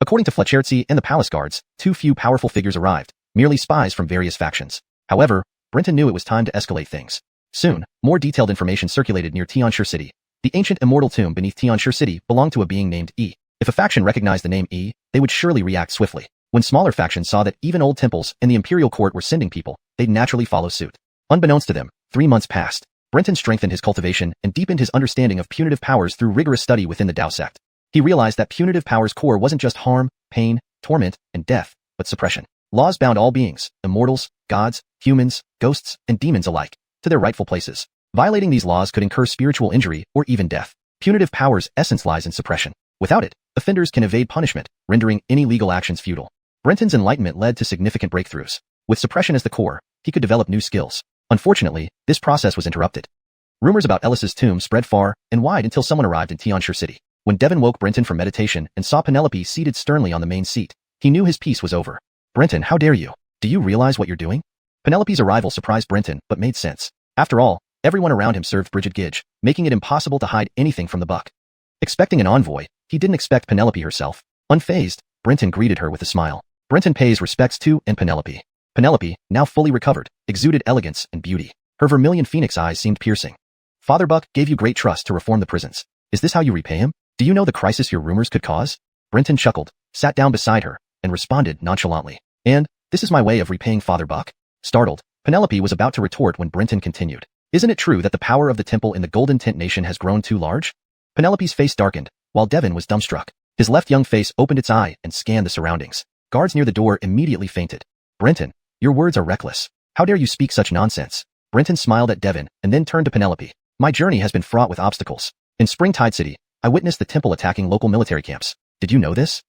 According to Fletcherty and the palace guards, too few powerful figures arrived, merely spies from various factions. However, Brenton knew it was time to escalate things. Soon, more detailed information circulated near Tianshi City. The ancient immortal tomb beneath Tianshi City belonged to a being named E. If a faction recognized the name E, they would surely react swiftly. When smaller factions saw that even old temples and the imperial court were sending people, they'd naturally follow suit. Unbeknownst to them, 3 months passed. Brenton strengthened his cultivation and deepened his understanding of punitive powers through rigorous study within the Tao sect. He realized that punitive powers' core wasn't just harm, pain, torment, and death, but suppression. Laws bound all beings, immortals, gods, humans, ghosts, and demons alike, to their rightful places. Violating these laws could incur spiritual injury or even death. Punitive powers' essence lies in suppression. Without it, offenders can evade punishment, rendering any legal actions futile. Brenton's enlightenment led to significant breakthroughs. With suppression as the core, he could develop new skills. Unfortunately, this process was interrupted. Rumors about Ellis's tomb spread far and wide until someone arrived in Tianshi City. When Devon woke Brenton from meditation and saw Penelope seated sternly on the main seat, he knew his peace was over. "Brenton, how dare you? Do you realize what you're doing?" Penelope's arrival surprised Brenton, but made sense. After all, everyone around him served Bridget Gidge, making it impossible to hide anything from the buck. Expecting an envoy, he didn't expect Penelope herself. Unfazed, Brenton greeted her with a smile. Brenton pays respects to and Penelope. Penelope, now fully recovered, exuded elegance and beauty. Her vermilion phoenix eyes seemed piercing. "Father Buck gave you great trust to reform the prisons. Is this how you repay him? Do you know the crisis your rumors could cause?" Brenton chuckled, sat down beside her, and responded nonchalantly. "And, this is my way of repaying Father Buck?" Startled, Penelope was about to retort when Brenton continued. "Isn't it true that the power of the temple in the Golden Tint Nation has grown too large?" Penelope's face darkened, while Devon was dumbstruck. His left young face opened its eye and scanned the surroundings. Guards near the door immediately fainted. "Brenton, your words are reckless. How dare you speak such nonsense?" Brenton smiled at Devon and then turned to Penelope. "My journey has been fraught with obstacles. In Springtide City, I witnessed the temple attacking local military camps. Did you know this?"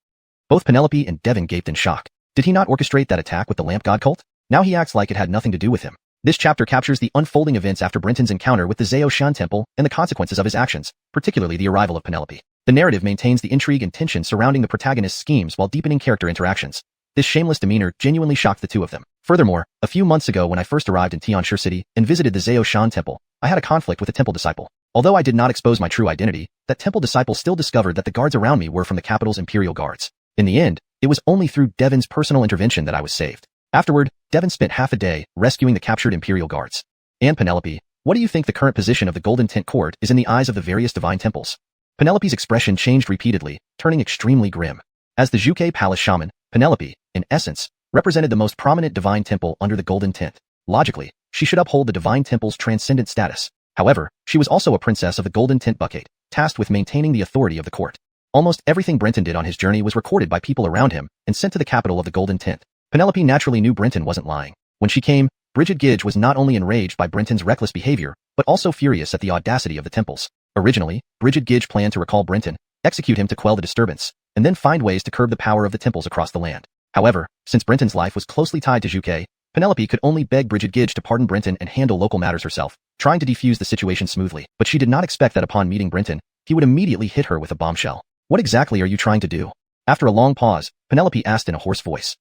Both Penelope and Devon gaped in shock. Did he not orchestrate that attack with the Lamp God cult? Now he acts like it had nothing to do with him. This chapter captures the unfolding events after Brenton's encounter with the Xiuxian temple and the consequences of his actions, particularly the arrival of Penelope. The narrative maintains the intrigue and tension surrounding the protagonist's schemes while deepening character interactions. This shameless demeanor genuinely shocked the two of them. Furthermore, a few months ago when I first arrived in Tianshi City and visited the Xiuxian temple, I had a conflict with a temple disciple. Although I did not expose my true identity, that temple disciple still discovered that the guards around me were from the capital's imperial guards. In the end, it was only through Devon's personal intervention that I was saved. Afterward, Devon spent half a day rescuing the captured imperial guards. And Penelope, what do you think the current position of the Golden Tint Court is in the eyes of the various divine temples? Penelope's expression changed repeatedly, turning extremely grim. As the Zhuge Palace shaman, Penelope, in essence, represented the most prominent divine temple under the Golden Tint. Logically, she should uphold the Divine Temple's transcendent status. However, she was also a princess of the Golden Tint Bucket, tasked with maintaining the authority of the court. Almost everything Brenton did on his journey was recorded by people around him and sent to the capital of the Golden Tint. Penelope naturally knew Brenton wasn't lying. When she came, Bridget Gidge was not only enraged by Brenton's reckless behavior, but also furious at the audacity of the temples. Originally, Bridget Gidge planned to recall Brenton, execute him to quell the disturbance, and then find ways to curb the power of the temples across the land. However, since Brenton's life was closely tied to Xuke, Penelope could only beg Bridget Gidge to pardon Brenton and handle local matters herself, trying to defuse the situation smoothly. But she did not expect that upon meeting Brenton, he would immediately hit her with a bombshell. What exactly are you trying to do? After a long pause, Penelope asked in a hoarse voice.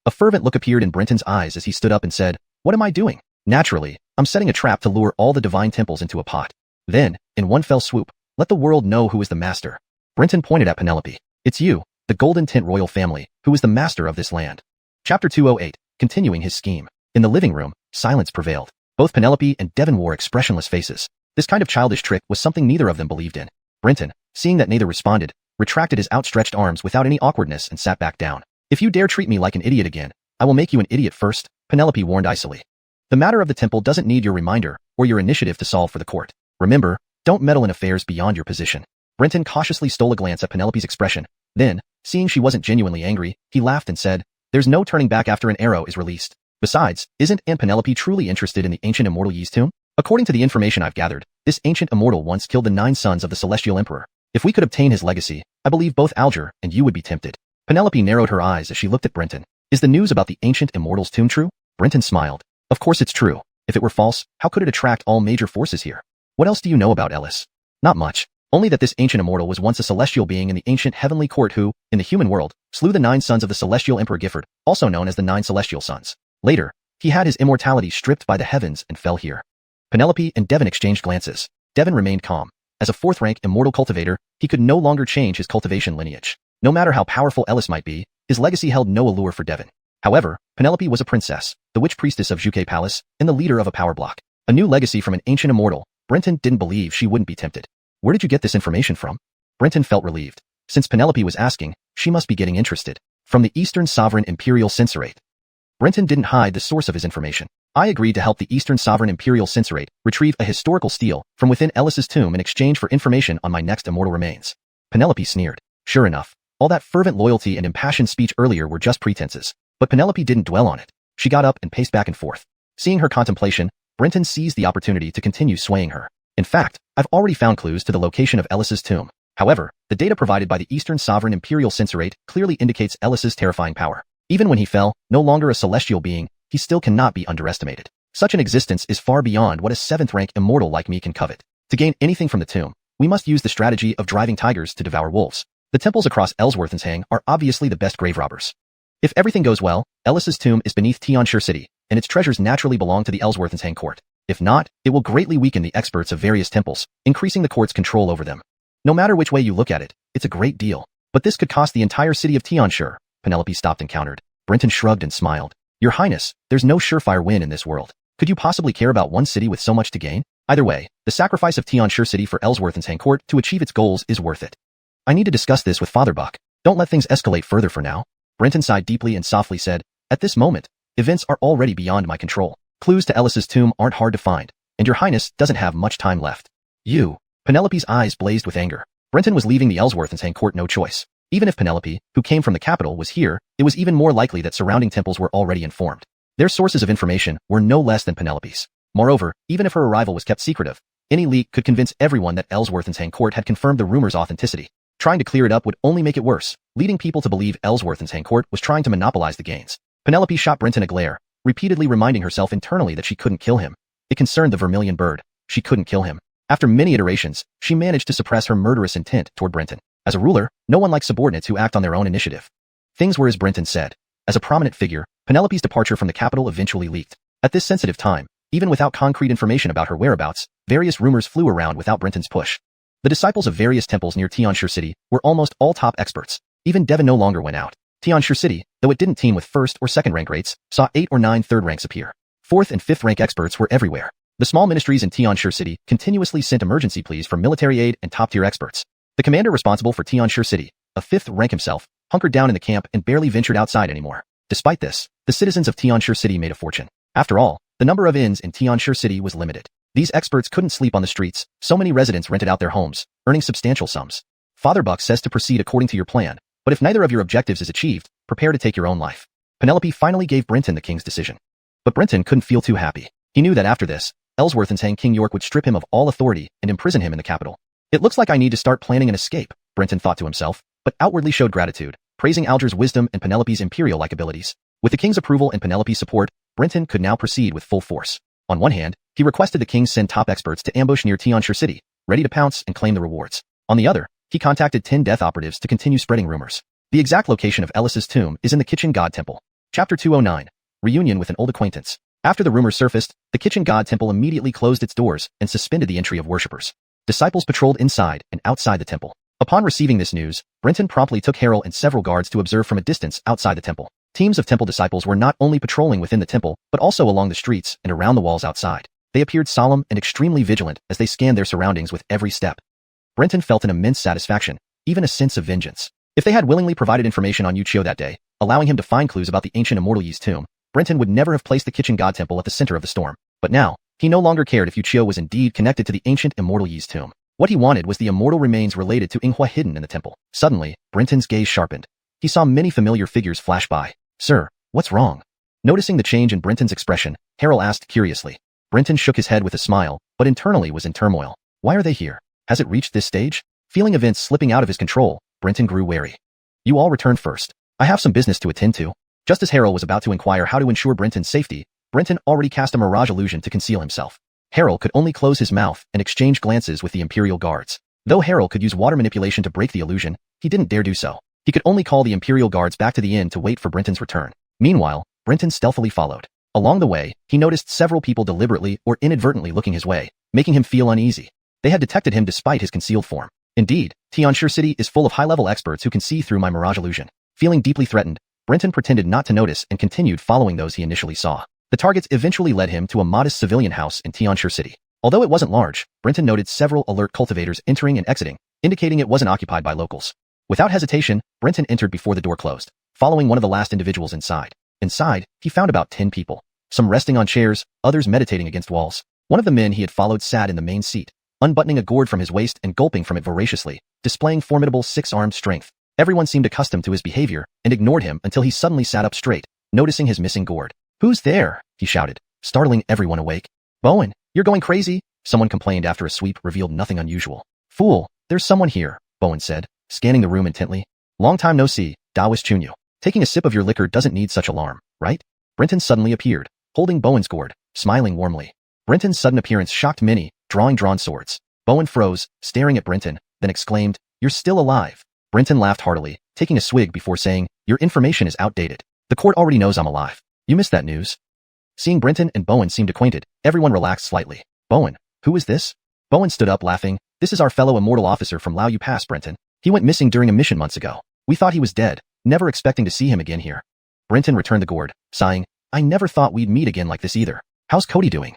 A fervent look appeared in Brenton's eyes as he stood up and said, "What am I doing? Naturally, I'm setting a trap to lure all the divine temples into a pot. Then, in one fell swoop, let the world know who is the master." Brenton pointed at Penelope. "It's you, the Golden Tint royal family, who is the master of this land." Chapter 208, continuing his scheme. In the living room, silence prevailed. Both Penelope and Devon wore expressionless faces. This kind of childish trick was something neither of them believed in. Brenton, seeing that neither responded, retracted his outstretched arms without any awkwardness and sat back down. "If you dare treat me like an idiot again, I will make you an idiot first," Penelope warned icily. "The matter of the temple doesn't need your reminder or your initiative to solve for the court. Remember, don't meddle in affairs beyond your position." Brenton cautiously stole a glance at Penelope's expression. Then, seeing she wasn't genuinely angry, he laughed and said, "There's no turning back after an arrow is released. Besides, isn't Aunt Penelope truly interested in the ancient immortal Yi's tomb? According to the information I've gathered, this ancient immortal once killed the 9 sons of the celestial emperor. If we could obtain his legacy, I believe both Alger and you would be tempted." Penelope narrowed her eyes as she looked at Brenton. "Is the news about the ancient immortal's tomb true?" Brenton smiled. "Of course it's true. If it were false, how could it attract all major forces here? What else do you know about Ellis?" "Not much. Only that this ancient immortal was once a celestial being in the ancient heavenly court who, in the human world, slew the 9 sons of the celestial emperor Gifford, also known as the 9 celestial sons. Later, he had his immortality stripped by the heavens and fell here." Penelope and Devon exchanged glances. Devon remained calm. As a 4th-rank immortal cultivator, he could no longer change his cultivation lineage. No matter how powerful Ellis might be, his legacy held no allure for Devon. However, Penelope was a princess, the witch priestess of Xuke Palace, and the leader of a power block. A new legacy from an ancient immortal. Brenton didn't believe she wouldn't be tempted. "Where did you get this information from?" Brenton felt relieved. Since Penelope was asking, she must be getting interested. "From the Eastern Sovereign Imperial Censorate." Brenton didn't hide the source of his information. "I agreed to help the Eastern Sovereign Imperial Censorate retrieve a historical stele from within Ellis's tomb in exchange for information on my next immortal remains." Penelope sneered. Sure enough, all that fervent loyalty and impassioned speech earlier were just pretenses. But Penelope didn't dwell on it. She got up and paced back and forth. Seeing her contemplation, Brenton seized the opportunity to continue swaying her. "In fact, I've already found clues to the location of Ellis's tomb. However, the data provided by the Eastern Sovereign Imperial Censorate clearly indicates Ellis's terrifying power. Even when he fell, no longer a celestial being, he still cannot be underestimated. Such an existence is far beyond what a 7th-rank immortal like me can covet. To gain anything from the tomb, we must use the strategy of driving tigers to devour wolves. The temples across Ellsworthensang are obviously the best grave robbers. If everything goes well, Ellis's tomb is beneath Tianshire City, and its treasures naturally belong to the Ellsworthensang court. If not, it will greatly weaken the experts of various temples, increasing the court's control over them. No matter which way you look at it, it's a great deal. But this could cost the entire city of Tianshire." Penelope stopped and countered. Brenton shrugged and smiled. "Your Highness, there's no surefire win in this world. Could you possibly care about one city with so much to gain? Either way, the sacrifice of Tianshire City for Ellsworthensang court to achieve its goals is worth it. I need to discuss this with Father Buck. Don't let things escalate further for now." Brenton sighed deeply and softly said, "At this moment, events are already beyond my control. Clues to Ellis's tomb aren't hard to find, and your Highness doesn't have much time left." "You." Penelope's eyes blazed with anger. Brenton was leaving the Ellsworthensang court no choice. Even if Penelope, who came from the capital, was here, it was even more likely that surrounding temples were already informed. Their sources of information were no less than Penelope's. Moreover, even if her arrival was kept secretive, any leak could convince everyone that Ellsworthensang court had confirmed the rumor's authenticity. Trying to clear it up would only make it worse, leading people to believe Ellsworthensang court was trying to monopolize the gains. Penelope shot Brenton a glare, repeatedly reminding herself internally that she couldn't kill him. It concerned the vermilion bird. She couldn't kill him. After many iterations, she managed to suppress her murderous intent toward Brenton. As a ruler, no one likes subordinates who act on their own initiative. Things were as Brenton said. As a prominent figure, Penelope's departure from the capital eventually leaked. At this sensitive time, even without concrete information about her whereabouts, various rumors flew around without Brenton's push. The disciples of various temples near Tianshire City were almost all top experts. Even Devon no longer went out. Tianshire City, though it didn't team with 1st or 2nd rank rates, saw 8 or 9 3rd ranks appear. 4th and 5th rank experts were everywhere. The small ministries in Tianshire City continuously sent emergency pleas for military aid and top-tier experts. The commander responsible for Tianshire City, a 5th rank himself, hunkered down in the camp and barely ventured outside anymore. Despite this, the citizens of Tianshire City made a fortune. After all, The number of inns in Tianshi City was limited. These experts couldn't sleep on the streets, so many residents rented out their homes, earning substantial sums. Father Buck says to proceed according to your plan, but if neither of your objectives is achieved, prepare to take your own life. Penelope finally gave Brenton the king's decision. But Brenton couldn't feel too happy. He knew that after this, Ellsworth and King York would strip him of all authority and imprison him in the capital. It looks like I need to start planning an escape, Brenton thought to himself, but outwardly showed gratitude, praising Alger's wisdom and Penelope's imperial-like abilities. With the king's approval and Penelope's support, Brenton could now proceed with full force. On one hand, he requested the king send top experts to ambush near Tianshi City, ready to pounce and claim the rewards. On the other, he contacted 10 death operatives to continue spreading rumors. The exact location of Ellis's tomb is in the Kitchen God Temple. Chapter 209. Reunion with an old acquaintance. After the rumors surfaced, the Kitchen God Temple immediately closed its doors and suspended the entry of worshippers. Disciples patrolled inside and outside the temple. Upon receiving this news, Brenton promptly took Harold and several guards to observe from a distance outside the temple. Teams of temple disciples were not only patrolling within the temple, but also along the streets and around the walls outside. They appeared solemn and extremely vigilant as they scanned their surroundings with every step. Brenton felt an immense satisfaction, even a sense of vengeance. If they had willingly provided information on Yuchio that day, allowing him to find clues about the ancient Immortal Yi's tomb, Brenton would never have placed the Kitchen God Temple at the center of the storm. But now, he no longer cared if Yuchio was indeed connected to the ancient Immortal Yi's tomb. What he wanted was the immortal remains related to Inghua hidden in the temple. Suddenly, Brenton's gaze sharpened. He saw many familiar figures flash by. Sir, what's wrong? Noticing the change in Brenton's expression, Harold asked curiously. Brenton shook his head with a smile, but internally was in turmoil. Why are they here? Has it reached this stage? Feeling events slipping out of his control, Brenton grew wary. You all return first. I have some business to attend to. Just as Harold was about to inquire how to ensure Brenton's safety, Brenton already cast a mirage illusion to conceal himself. Harold could only close his mouth and exchange glances with the Imperial guards. Though Harold could use water manipulation to break the illusion, he didn't dare do so. He could only call the Imperial guards back to the inn to wait for Brenton's return. Meanwhile, Brenton stealthily followed. Along the way, he noticed several people deliberately or inadvertently looking his way, making him feel uneasy. They had detected him despite his concealed form. Indeed, Tianshi City is full of high-level experts who can see through my mirage illusion. Feeling deeply threatened, Brenton pretended not to notice and continued following those he initially saw. The targets eventually led him to a modest civilian house in Tianshi City. Although it wasn't large, Brenton noted several alert cultivators entering and exiting, indicating it wasn't occupied by locals. Without hesitation, Brenton entered before the door closed, following one of the last individuals inside. Inside, he found about 10 people. Some resting on chairs, others meditating against walls. One of the men he had followed sat in the main seat, unbuttoning a gourd from his waist and gulping from it voraciously, displaying formidable six-armed strength. Everyone seemed accustomed to his behavior and ignored him until he suddenly sat up straight, noticing his missing gourd. Who's there? He shouted, startling everyone awake. Bowen, you're going crazy? Someone complained after a sweep revealed nothing unusual. Fool, there's someone here, Bowen said, scanning the room intently. Long time no see, Taoist Chunyu. Taking a sip of your liquor doesn't need such alarm, right? Brenton suddenly appeared, holding Bowen's gourd, smiling warmly. Brenton's sudden appearance shocked many, drawing drawn swords. Bowen froze, staring at Brenton, then exclaimed, You're still alive. Brenton laughed heartily, taking a swig before saying, Your information is outdated. The court already knows I'm alive. You missed that news. Seeing Brenton and Bowen seemed acquainted, everyone relaxed slightly. Bowen, who is this? Bowen stood up laughing. This is our fellow immortal officer from Lao Yu Pass, Brenton. He went missing during a mission months ago. We thought he was dead, never expecting to see him again here. Brenton returned the gourd, sighing, I never thought we'd meet again like this either. How's Cody doing?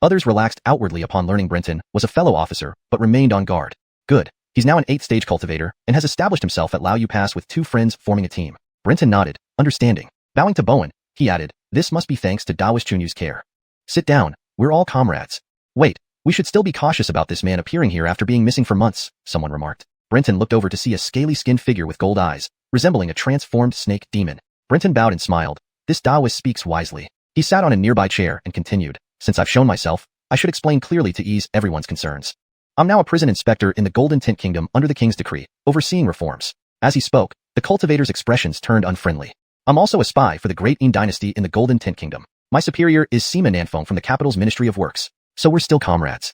Others relaxed outwardly upon learning Brenton was a fellow officer, but remained on guard. Good. He's now an 8th stage cultivator, and has established himself at Lao Yu Pass with 2 friends forming a team. Brenton nodded, understanding. Bowing to Bowen, he added, This must be thanks to Taoist Chunyu's care. Sit down, we're all comrades. Wait, we should still be cautious about this man appearing here after being missing for months, someone remarked. Brenton looked over to see a scaly-skinned figure with gold eyes, resembling a transformed snake demon. Brenton bowed and smiled. This Taoist speaks wisely. He sat on a nearby chair and continued, Since I've shown myself, I should explain clearly to ease everyone's concerns. I'm now a prison inspector in the Golden Tent Kingdom under the king's decree, overseeing reforms. As he spoke, the cultivator's expressions turned unfriendly. I'm also a spy for the Great Yin dynasty in the Golden Tent Kingdom. My superior is Sima Nanfeng from the capital's Ministry of Works. So we're still comrades.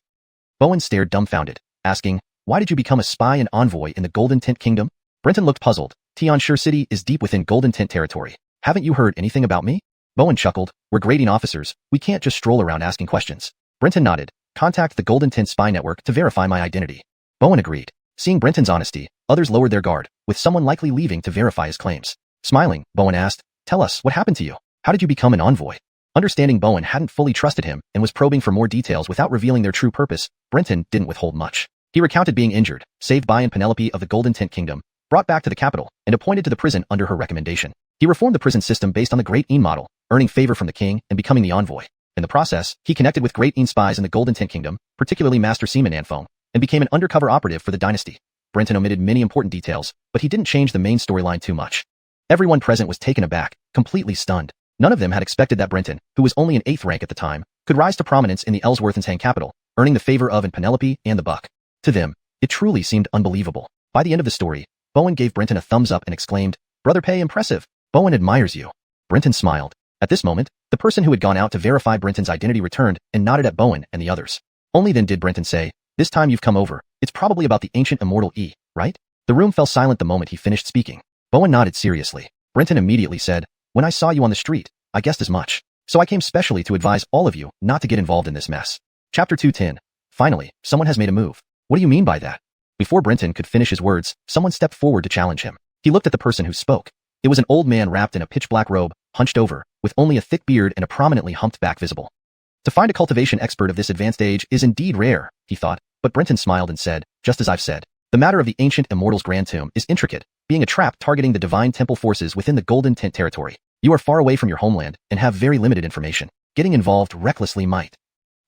Bowen stared dumbfounded, asking, Why did you become a spy and envoy in the Golden Tent Kingdom? Brenton looked puzzled. Tianshi City is deep within Golden Tent territory. Haven't you heard anything about me? Bowen chuckled. We're grading officers. We can't just stroll around asking questions. Brenton nodded. Contact the Golden Tent spy network to verify my identity. Bowen agreed. Seeing Brenton's honesty, others lowered their guard, with someone likely leaving to verify his claims. Smiling, Bowen asked, Tell us, what happened to you? How did you become an envoy? Understanding Bowen hadn't fully trusted him and was probing for more details without revealing their true purpose, Brenton didn't withhold much. He recounted being injured, saved by and Penelope of the Golden Tent Kingdom, brought back to the capital, and appointed to the prison under her recommendation. He reformed the prison system based on the Great Yin model, earning favor from the king and becoming the envoy. In the process, he connected with great spies in the Golden Tint Kingdom, particularly Master Seaman Anfeng, and became an undercover operative for the dynasty. Brenton omitted many important details, but he didn't change the main storyline too much. Everyone present was taken aback, completely stunned. None of them had expected that Brenton, who was only in 8th rank at the time, could rise to prominence in the Ellsworthensang capital, earning the favor of Penelope and the Buck. To them, it truly seemed unbelievable. By the end of the story, Bowen gave Brenton a thumbs up and exclaimed, "Brother Pei, impressive. Bowen admires you." Brenton smiled. At this moment, the person who had gone out to verify Brenton's identity returned and nodded at Bowen and the others. Only then did Brenton say, "This time you've come over, it's probably about the ancient immortal E, right?" The room fell silent the moment he finished speaking. Bowen nodded seriously. Brenton immediately said, "When I saw you on the street, I guessed as much. So I came specially to advise all of you not to get involved in this mess." Chapter 210. Finally, someone has made a move. What do you mean by that? Before Brenton could finish his words, someone stepped forward to challenge him. He looked at the person who spoke. It was an old man wrapped in a pitch-black robe, hunched over, with only a thick beard and a prominently humped back visible. To find a cultivation expert of this advanced age is indeed rare, he thought, but Brenton smiled and said, "Just as I've said. The matter of the ancient Immortal's Grand Tomb is intricate, being a trap targeting the divine temple forces within the Golden Tint territory. You are far away from your homeland and have very limited information. Getting involved recklessly might."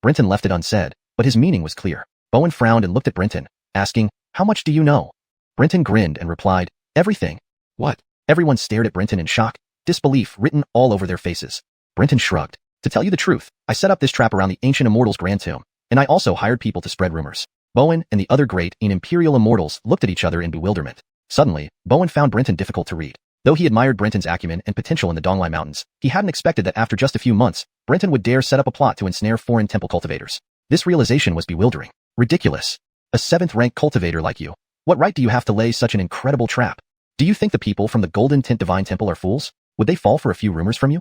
Brenton left it unsaid, but his meaning was clear. Bowen frowned and looked at Brenton, asking, "How much do you know?" Brenton grinned and replied, "Everything." "What?" Everyone stared at Brenton in shock, disbelief written all over their faces. Brenton shrugged. "To tell you the truth, I set up this trap around the ancient Immortal's Grand Tomb, and I also hired people to spread rumors." Bowen and the other great and imperial immortals looked at each other in bewilderment. Suddenly, Bowen found Brenton difficult to read. Though he admired Brenton's acumen and potential in the Donglai Mountains, he hadn't expected that after just a few months, Brenton would dare set up a plot to ensnare foreign temple cultivators. This realization was bewildering. Ridiculous. A 7th-rank cultivator like you. What right do you have to lay such an incredible trap? Do you think the people from the Golden Tint Divine Temple are fools? Would they fall for a few rumors from you?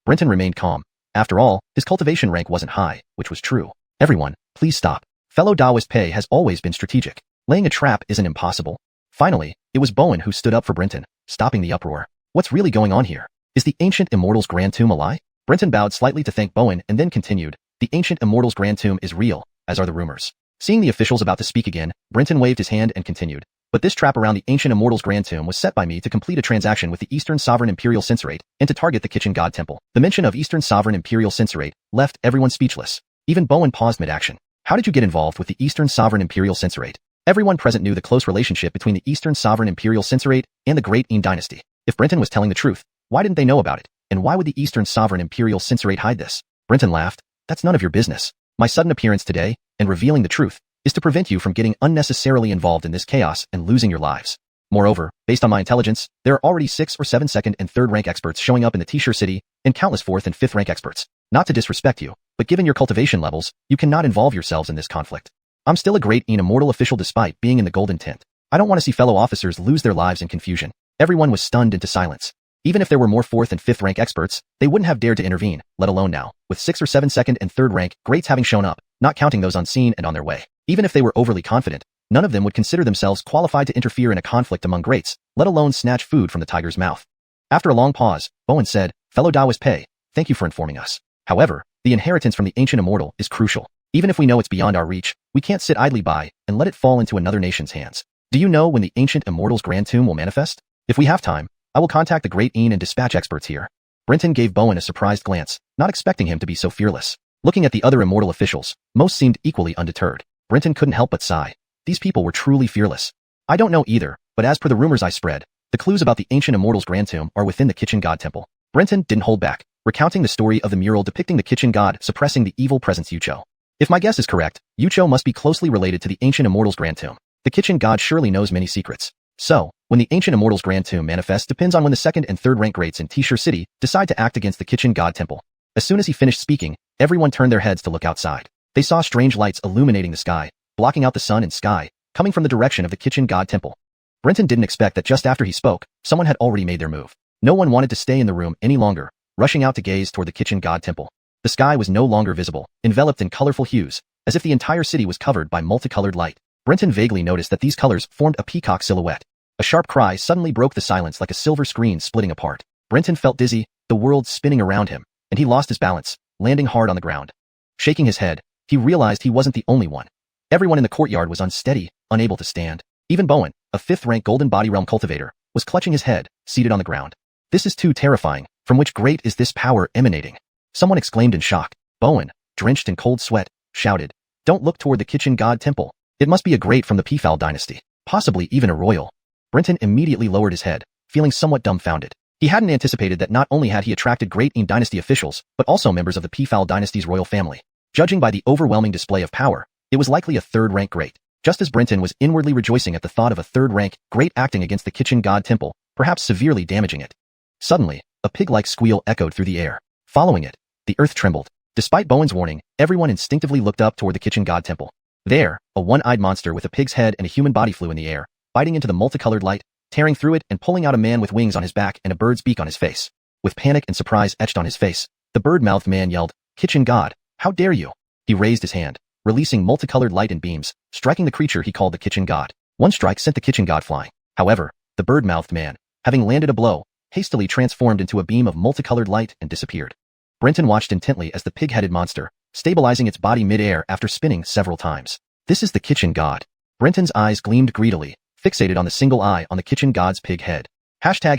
Brenton remained calm. After all, his cultivation rank wasn't high, which was true. "Everyone, please stop. Fellow Taoist Pei has always been strategic. Laying a trap isn't impossible." Finally, it was Bowen who stood up for Brenton, stopping the uproar. "What's really going on here? Is the ancient Immortal's Grand Tomb a lie?" Brenton bowed slightly to thank Bowen and then continued, "The ancient Immortal's Grand Tomb is real, as are the rumors." Seeing the officials about to speak again, Brenton waved his hand and continued, "But this trap around the ancient Immortal's Grand Tomb was set by me to complete a transaction with the Eastern Sovereign Imperial Censorate and to target the Kitchen God Temple." The mention of Eastern Sovereign Imperial Censorate left everyone speechless. Even Bowen paused mid-action. "How did you get involved with the Eastern Sovereign Imperial Censorate?" Everyone present knew the close relationship between the Eastern Sovereign Imperial Censorate and the Great Ean Dynasty. If Brenton was telling the truth, why didn't they know about it? And why would the Eastern Sovereign Imperial Censorate hide this? Brenton laughed. "That's none of your business. My sudden appearance today, and revealing the truth, is to prevent you from getting unnecessarily involved in this chaos and losing your lives. Moreover, based on my intelligence, there are already 6 or 7 second and third rank experts showing up in the T-shirt city, and countless 4th and 5th rank experts. Not to disrespect you, but given your cultivation levels, you cannot involve yourselves in this conflict. I'm still a great and immortal official despite being in the Golden Tint. I don't want to see fellow officers lose their lives in confusion." Everyone was stunned into silence. Even if there were more 4th and 5th rank experts, they wouldn't have dared to intervene, let alone now, with 6 or 7 second and third rank greats having shown up, not counting those unseen and on their way. Even if they were overly confident, none of them would consider themselves qualified to interfere in a conflict among greats, let alone snatch food from the tiger's mouth. After a long pause, Bowen said, "Fellow Taoist Pei, thank you for informing us. However, the inheritance from the ancient immortal is crucial. Even if we know it's beyond our reach, we can't sit idly by and let it fall into another nation's hands. Do you know when the ancient immortal's Grand Tomb will manifest? If we have time, I will contact the Great Ean and dispatch experts here." Brenton gave Bowen a surprised glance, not expecting him to be so fearless. Looking at the other immortal officials, most seemed equally undeterred. Brenton couldn't help but sigh. These people were truly fearless. "I don't know either, but as per the rumors I spread, the clues about the ancient immortal's Grand Tomb are within the Kitchen God Temple." Brenton didn't hold back, recounting the story of the mural depicting the Kitchen God suppressing the evil presence Yucho. "If my guess is correct, Yucho must be closely related to the ancient immortal's Grand Tomb. The Kitchen God surely knows many secrets. So, when the ancient immortal's Grand Tomb manifests depends on when the 2nd and 3rd rank greats in T-shirt city decide to act against the Kitchen God Temple." As soon as he finished speaking, everyone turned their heads to look outside. They saw strange lights illuminating the sky, blocking out the sun and sky, coming from the direction of the Kitchen God Temple. Brenton didn't expect that just after he spoke, someone had already made their move. No one wanted to stay in the room any longer, rushing out to gaze toward the Kitchen God Temple. The sky was no longer visible, enveloped in colorful hues, as if the entire city was covered by multicolored light. Brenton vaguely noticed that these colors formed a peacock silhouette. A sharp cry suddenly broke the silence like a silver screen splitting apart. Brenton felt dizzy, the world spinning around him, and he lost his balance, landing hard on the ground. Shaking his head, he realized he wasn't the only one. Everyone in the courtyard was unsteady, unable to stand. Even Bowen, a 5th-rank Golden Body Realm cultivator, was clutching his head, seated on the ground. "This is too terrifying. From which great is this power emanating?" Someone exclaimed in shock. Bowen, drenched in cold sweat, shouted, "Don't look toward the kitchen god temple. It must be a great from the Pei Village dynasty, possibly even a royal." Brenton immediately lowered his head, feeling somewhat dumbfounded. He hadn't anticipated that not only had he attracted great Qin dynasty officials, but also members of the Pei Village dynasty's royal family. Judging by the overwhelming display of power, it was likely a third-rank great. Just as Brenton was inwardly rejoicing at the thought of a third-rank great acting against the kitchen god temple, perhaps severely damaging it. Suddenly, a pig-like squeal echoed through the air. Following it, the earth trembled. Despite Bowen's warning, everyone instinctively looked up toward the kitchen god temple. There, a one-eyed monster with a pig's head and a human body flew in the air, biting into the multicolored light, tearing through it and pulling out a man with wings on his back and a bird's beak on his face. With panic and surprise etched on his face, the bird-mouthed man yelled, "Kitchen god, how dare you!" He raised his hand, releasing multicolored light and beams, striking the creature he called the kitchen god. One strike sent the kitchen god flying. However, the bird-mouthed man, having landed a blow, hastily transformed into a beam of multicolored light and disappeared. Brenton watched intently as the pig-headed monster, stabilizing its body mid-air after spinning several times. This is the kitchen god. Brenton's eyes gleamed greedily, fixated on the single eye on the kitchen god's pig head. Chapter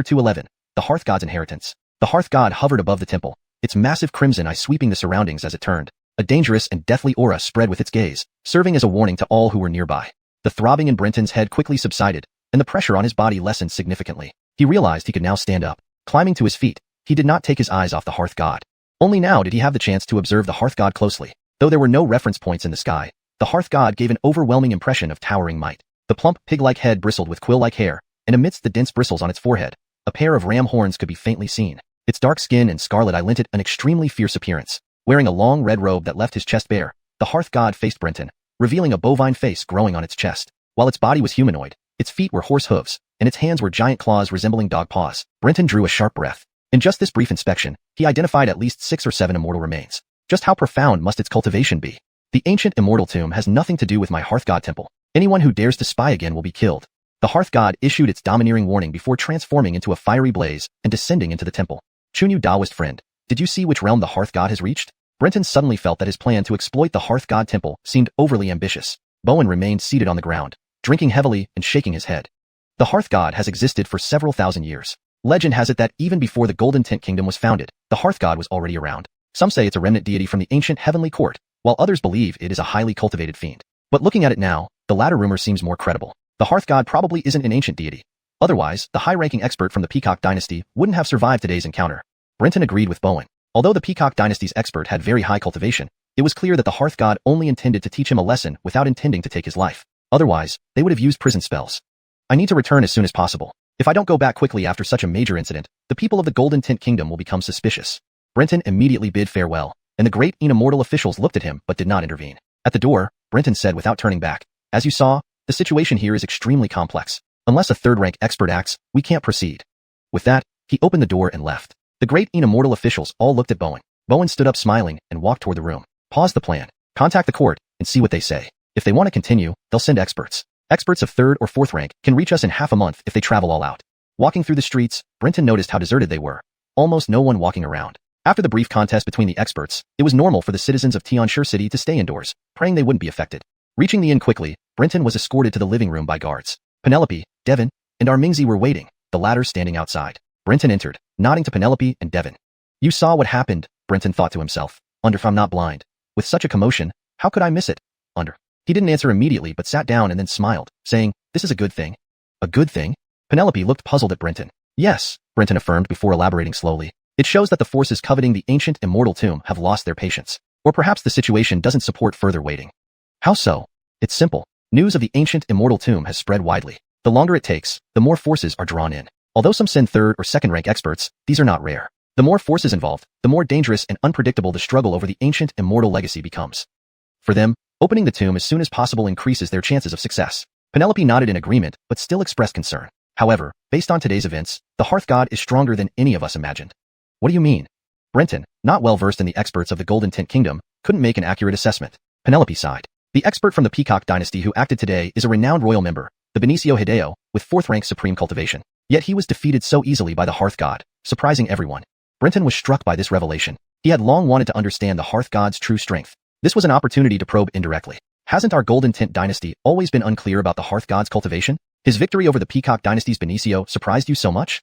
211, The Hearth God's Inheritance. The Hearth God hovered above the temple, its massive crimson eye sweeping the surroundings as it turned. A dangerous and deathly aura spread with its gaze, serving as a warning to all who were nearby. The throbbing in Brenton's head quickly subsided, and the pressure on his body lessened significantly. He realized he could now stand up. Climbing to his feet, he did not take his eyes off the Hearth God. Only now did he have the chance to observe the Hearth God closely. Though there were no reference points in the sky, the Hearth God gave an overwhelming impression of towering might. The plump, pig-like head bristled with quill-like hair, and amidst the dense bristles on its forehead, a pair of ram horns could be faintly seen. Its dark skin and scarlet eye lent it an extremely fierce appearance. Wearing a long red robe that left his chest bare, the Hearth God faced Brenton, revealing a bovine face growing on its chest. While its body was humanoid, its feet were horse hooves, and its hands were giant claws resembling dog paws. Brenton drew a sharp breath. In just this brief inspection, he identified at least 6 or 7 immortal remains. Just how profound must its cultivation be? The ancient Immortal tomb has nothing to do with my Hearth God temple. Anyone who dares to spy again will be killed. The Hearth God issued its domineering warning before transforming into a fiery blaze and descending into the temple. Chunyu Daoist friend, did you see which realm the Hearth God has reached? Brenton suddenly felt that his plan to exploit the Hearth God temple seemed overly ambitious. Bowen remained seated on the ground, drinking heavily and shaking his head. The Hearth God has existed for several thousand years. Legend has it that even before the Golden Tent Kingdom was founded, the Hearth God was already around. Some say it's a remnant deity from the ancient heavenly court, while others believe it is a highly cultivated fiend. But looking at it now, the latter rumor seems more credible. The Hearth God probably isn't an ancient deity. Otherwise, the high-ranking expert from the Peacock dynasty wouldn't have survived today's encounter. Brenton agreed with Bowen. Although the Peacock dynasty's expert had very high cultivation, it was clear that the Hearth God only intended to teach him a lesson without intending to take his life. Otherwise, they would have used prison spells. I need to return as soon as possible. If I don't go back quickly after such a major incident, the people of the Golden Tent Kingdom will become suspicious. Brenton immediately bid farewell, and the great Immortal officials looked at him but did not intervene. At the door, Brenton said without turning back, "As you saw, the situation here is extremely complex. Unless a third-rank expert acts, we can't proceed." With that, he opened the door and left. The great Immortal officials all looked at Bowen. Bowen stood up smiling and walked toward the room. "Pause the plan. Contact the court and see what they say. If they want to continue, they'll send experts. Experts of 3rd or 4th rank can reach us in half a month if they travel all out." Walking through the streets, Brenton noticed how deserted they were. Almost no one walking around. After the brief contest between the experts, it was normal for the citizens of Tianshi City to stay indoors, praying they wouldn't be affected. Reaching the inn quickly, Brenton was escorted to the living room by guards. Penelope, Devon, and Armingzi were waiting, the latter standing outside. Brenton entered, nodding to Penelope and Devon. "You saw what happened," Brenton thought to himself. "If I'm not blind. With such a commotion, how could I miss it? He didn't answer immediately but sat down and then smiled, saying, "This is a good thing." "A good thing?" Penelope looked puzzled at Brenton. "Yes," Brenton affirmed before elaborating slowly. "It shows that the forces coveting the ancient Immortal tomb have lost their patience. Or perhaps the situation doesn't support further waiting." "How so?" "It's simple. News of the ancient Immortal tomb has spread widely. The longer it takes, the more forces are drawn in. Although some send 3rd or 2nd rank experts, these are not rare. The more forces involved, the more dangerous and unpredictable the struggle over the ancient Immortal legacy becomes. For them, opening the tomb as soon as possible increases their chances of success." Penelope nodded in agreement, but still expressed concern. "However, based on today's events, the Hearth God is stronger than any of us imagined." "What do you mean?" Brenton, not well versed in the experts of the Golden Tent Kingdom, couldn't make an accurate assessment. Penelope sighed. "The expert from the Peacock dynasty who acted today is a renowned royal member, the Benicio Hideo, with 4th rank supreme cultivation. Yet he was defeated so easily by the Hearth God, surprising everyone." Brenton was struck by this revelation. He had long wanted to understand the Hearth God's true strength. This was an opportunity to probe indirectly. Hasn't our Golden Tent dynasty always been unclear about the Hearth God's cultivation? His victory over the Peacock dynasty's Benicio surprised you so much?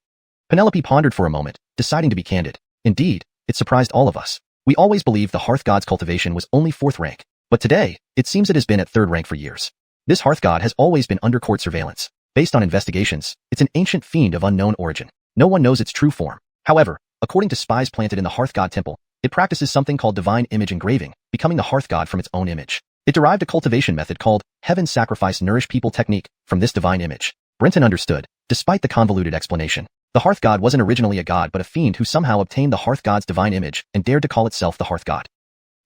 Penelope pondered for a moment, deciding to be candid. "Indeed, it surprised all of us. We always believed the hearth god's cultivation was only 4th rank, but today, it seems it has been at 3rd rank for years. This hearth god has always been under court surveillance. Based on investigations, it's an ancient fiend of unknown origin. No one knows its true form. However, according to spies planted in the hearth god temple, it practices something called divine image engraving, becoming the hearth god from its own image. It derived a cultivation method called heaven sacrifice nourish people technique from this divine image. Brenton understood, despite the convoluted explanation. The hearth god wasn't originally a god but a fiend who somehow obtained the hearth god's divine image and dared to call itself the hearth god.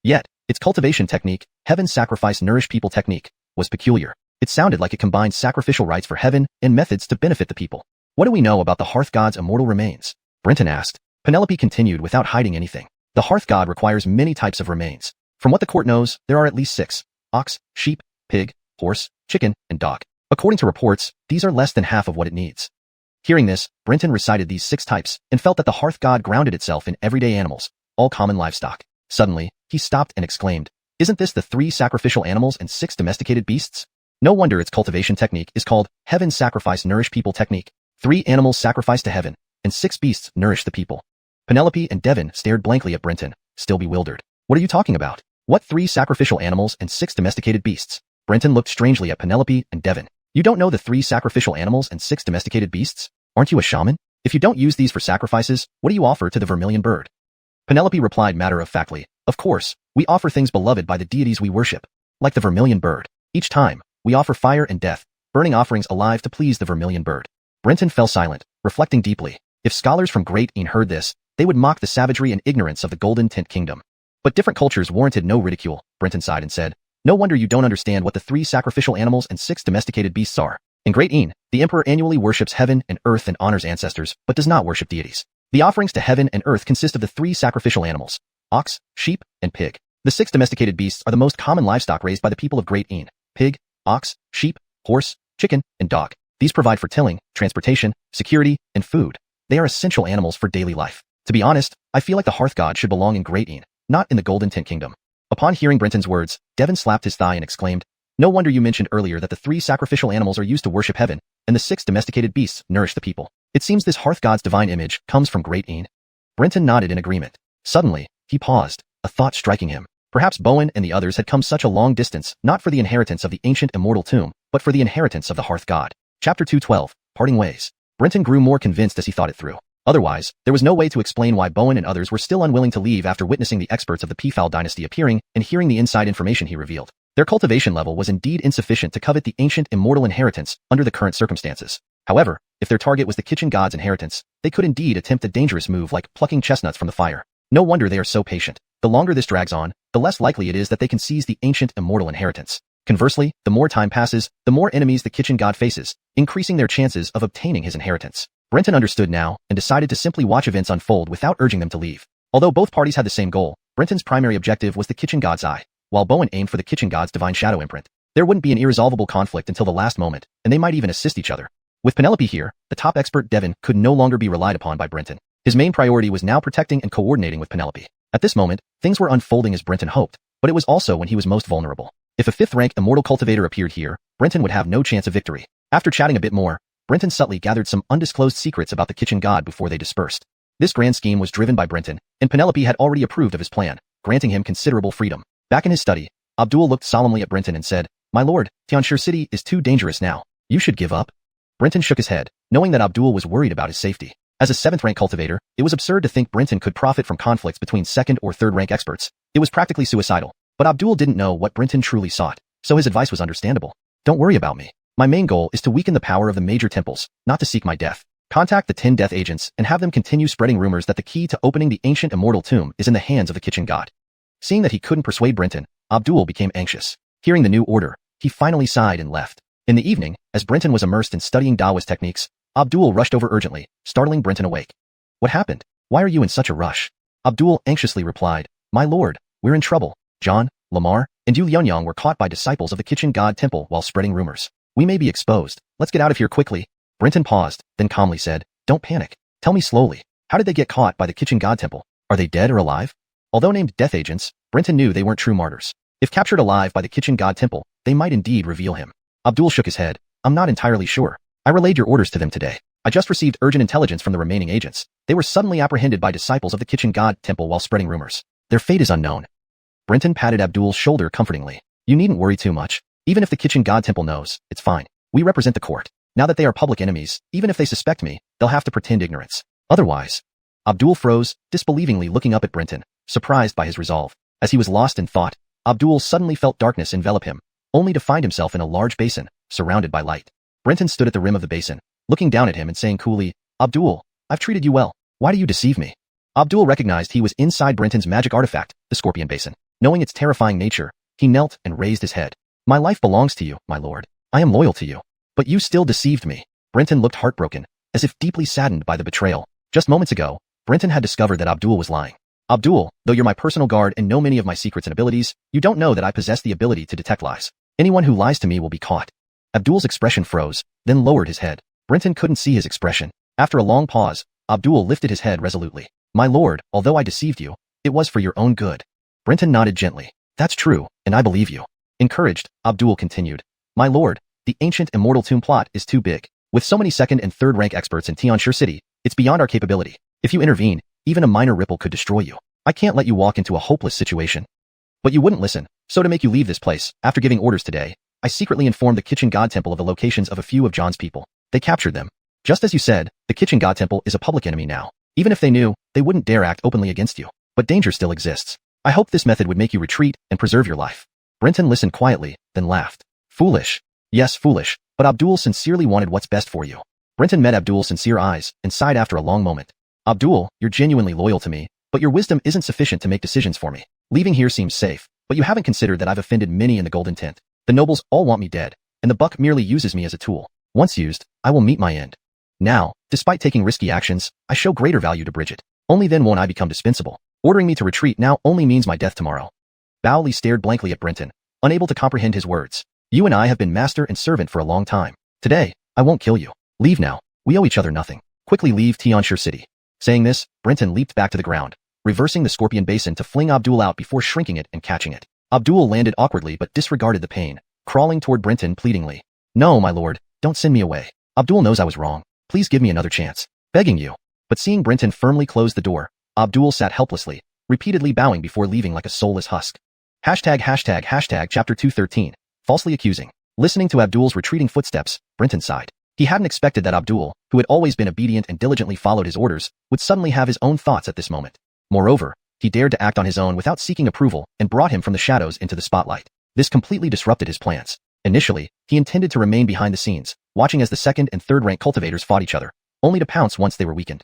Yet, its cultivation technique, heaven sacrifice nourish people technique, was peculiar. It sounded like it combined sacrificial rites for heaven and methods to benefit the people. What do we know about the hearth god's immortal remains? Brenton asked. Penelope continued without hiding anything. The hearth god requires many types of remains. From what the court knows, there are at least 6. Ox, sheep, pig, horse, chicken, and dog. According to reports, these are less than half of what it needs. Hearing this, Brenton recited these 6 types and felt that the hearth god grounded itself in everyday animals, all common livestock. Suddenly, he stopped and exclaimed, "Isn't this the 3 sacrificial animals and 6 domesticated beasts?" No wonder its cultivation technique is called heaven sacrifice nourish people technique. 3 animals sacrificed to heaven, and 6 beasts nourish the people. Penelope and Devon stared blankly at Brenton, still bewildered. What are you talking about? What 3 sacrificial animals and 6 domesticated beasts? Brenton looked strangely at Penelope and Devon. You don't know the 3 sacrificial animals and 6 domesticated beasts? Aren't you a shaman? If you don't use these for sacrifices, what do you offer to the vermilion bird? Penelope replied matter-of-factly, of course, we offer things beloved by the deities we worship. Like the vermilion bird. Each time, we offer fire and death, burning offerings alive to please the vermilion bird. Brenton fell silent, reflecting deeply. If scholars from Great Een heard this, they would mock the savagery and ignorance of the Golden Tint Kingdom. But different cultures warranted no ridicule, Brenton sighed and said. No wonder you don't understand what the 3 sacrificial animals and 6 domesticated beasts are. In Great Een, the emperor annually worships heaven and earth and honors ancestors, but does not worship deities. The offerings to heaven and earth consist of the 3 sacrificial animals, ox, sheep, and pig. The 6 domesticated beasts are the most common livestock raised by the people of Great Een: pig, ox, sheep, horse, chicken, and dog. These provide for tilling, transportation, security, and food. They are essential animals for daily life. To be honest, I feel like the hearth god should belong in Great Een, not in the Golden Tint Kingdom. Upon hearing Brenton's words, Devon slapped his thigh and exclaimed, no wonder you mentioned earlier that the 3 sacrificial animals are used to worship heaven, and the 6 domesticated beasts nourish the people. It seems this hearth god's divine image comes from Great Een. Brenton nodded in agreement. Suddenly, he paused, a thought striking him. Perhaps Bowen and the others had come such a long distance, not for the inheritance of the ancient immortal tomb, but for the inheritance of the hearth god. Chapter 212, Parting Ways. Brenton grew more convinced as he thought it through. Otherwise, there was no way to explain why Bowen and others were still unwilling to leave after witnessing the experts of the Pei Village dynasty appearing and hearing the inside information he revealed. Their cultivation level was indeed insufficient to covet the ancient immortal inheritance under the current circumstances. However, if their target was the kitchen god's inheritance, they could indeed attempt a dangerous move like plucking chestnuts from the fire. No wonder they are so patient. The longer this drags on, the less likely it is that they can seize the ancient immortal inheritance. Conversely, the more time passes, the more enemies the kitchen god faces, increasing their chances of obtaining his inheritance. Brenton understood now and decided to simply watch events unfold without urging them to leave. Although both parties had the same goal, Brenton's primary objective was the kitchen god's eye, while Bowen aimed for the kitchen god's divine shadow imprint. There wouldn't be an irresolvable conflict until the last moment, and they might even assist each other. With Penelope here, the top expert Devon could no longer be relied upon by Brenton. His main priority was now protecting and coordinating with Penelope. At this moment, things were unfolding as Brenton hoped, but it was also when he was most vulnerable. If a 5th-rank immortal cultivator appeared here, Brenton would have no chance of victory. After chatting a bit more, Brenton subtly gathered some undisclosed secrets about the kitchen god before they dispersed. This grand scheme was driven by Brenton, and Penelope had already approved of his plan, granting him considerable freedom. Back in his study, Abdul looked solemnly at Brenton and said, "My lord, Tianshir City is too dangerous now. You should give up." Brenton shook his head, knowing that Abdul was worried about his safety. As a 7th-rank cultivator, it was absurd to think Brenton could profit from conflicts between 2nd or 3rd-rank experts. It was practically suicidal. But Abdul didn't know what Brenton truly sought, so his advice was understandable. Don't worry about me. My main goal is to weaken the power of the major temples, not to seek my death. Contact the 10 death agents and have them continue spreading rumors that the key to opening the ancient immortal tomb is in the hands of the kitchen god. Seeing that he couldn't persuade Brenton, Abdul became anxious. Hearing the new order, he finally sighed and left. In the evening, as Brenton was immersed in studying Daoist techniques, Abdul rushed over urgently, startling Brenton awake. What happened? Why are you in such a rush? Abdul anxiously replied, My lord, we're in trouble. John, Lamar, and Yu Yuanyang were caught by disciples of the kitchen god temple while spreading rumors. We may be exposed. Let's get out of here quickly. Brenton paused, then calmly said, Don't panic. Tell me slowly. How did they get caught by the kitchen god temple? Are they dead or alive? Although named death agents, Brenton knew they weren't true martyrs. If captured alive by the kitchen god temple, they might indeed reveal him. Abdul shook his head. I'm not entirely sure. I relayed your orders to them today. I just received urgent intelligence from the remaining agents. They were suddenly apprehended by disciples of the kitchen god temple while spreading rumors. Their fate is unknown. Brenton patted Abdul's shoulder comfortingly. You needn't worry too much. Even if the kitchen god temple knows, it's fine. We represent the court. Now that they are public enemies, even if they suspect me, they'll have to pretend ignorance. Otherwise. Abdul froze, disbelievingly looking up at Brenton, surprised by his resolve. As he was lost in thought, Abdul suddenly felt darkness envelop him, only to find himself in a large basin, surrounded by light. Brenton stood at the rim of the basin, looking down at him and saying coolly, Abdul, I've treated you well. Why do you deceive me? Abdul recognized he was inside Brenton's magic artifact, the scorpion basin. Knowing its terrifying nature, he knelt and raised his head. My life belongs to you, my lord. I am loyal to you. But you still deceived me. Brenton looked heartbroken, as if deeply saddened by the betrayal. Just moments ago, Brenton had discovered that Abdul was lying. Abdul, though you're my personal guard and know many of my secrets and abilities, you don't know that I possess the ability to detect lies. Anyone who lies to me will be caught. Abdul's expression froze, then lowered his head. Brenton couldn't see his expression. After a long pause, Abdul lifted his head resolutely. My lord, although I deceived you, it was for your own good. Brenton nodded gently. That's true, and I believe you. Encouraged, Abdul continued. My lord, the ancient Immortal tomb plot is too big. With so many second and third rank experts in Tianshi City, it's beyond our capability. If you intervene, even a minor ripple could destroy you. I can't let you walk into a hopeless situation. But you wouldn't listen, so to make you leave this place, after giving orders today, I secretly informed the kitchen god temple of the locations of a few of John's people. They captured them. Just as you said, the kitchen god temple is a public enemy now. Even if they knew, they wouldn't dare act openly against you. But danger still exists. I hope this method would make you retreat and preserve your life. Brenton listened quietly, then laughed. Foolish. Yes, foolish, but Abdul sincerely wanted what's best for you. Brenton met Abdul's sincere eyes and sighed after a long moment. Abdul, you're genuinely loyal to me, but your wisdom isn't sufficient to make decisions for me. Leaving here seems safe, but you haven't considered that I've offended many in the Golden Tent. The nobles all want me dead, and the buck merely uses me as a tool. Once used, I will meet my end. Now, despite taking risky actions, I show greater value to Bridget. Only then won't I become dispensable. Ordering me to retreat now only means my death tomorrow. Bao Li stared blankly at Brenton, unable to comprehend his words. You and I have been master and servant for a long time. Today, I won't kill you. Leave now. We owe each other nothing. Quickly leave Tianshi City. Saying this, Brenton leaped back to the ground, reversing the scorpion basin to fling Abdul out before shrinking it and catching it. Abdul landed awkwardly but disregarded the pain, crawling toward Brenton pleadingly. No, my lord, don't send me away. Abdul knows I was wrong. Please give me another chance. Begging you. But seeing Brenton firmly close the door, Abdul sat helplessly, repeatedly bowing before leaving like a soulless husk. Hashtag chapter 213. Falsely accusing. Listening to Abdul's retreating footsteps, Brenton sighed. He hadn't expected that Abdul, who had always been obedient and diligently followed his orders, would suddenly have his own thoughts at this moment. Moreover, he dared to act on his own without seeking approval and brought him from the shadows into the spotlight. This completely disrupted his plans. Initially, he intended to remain behind the scenes, watching as the second and third rank cultivators fought each other, only to pounce once they were weakened.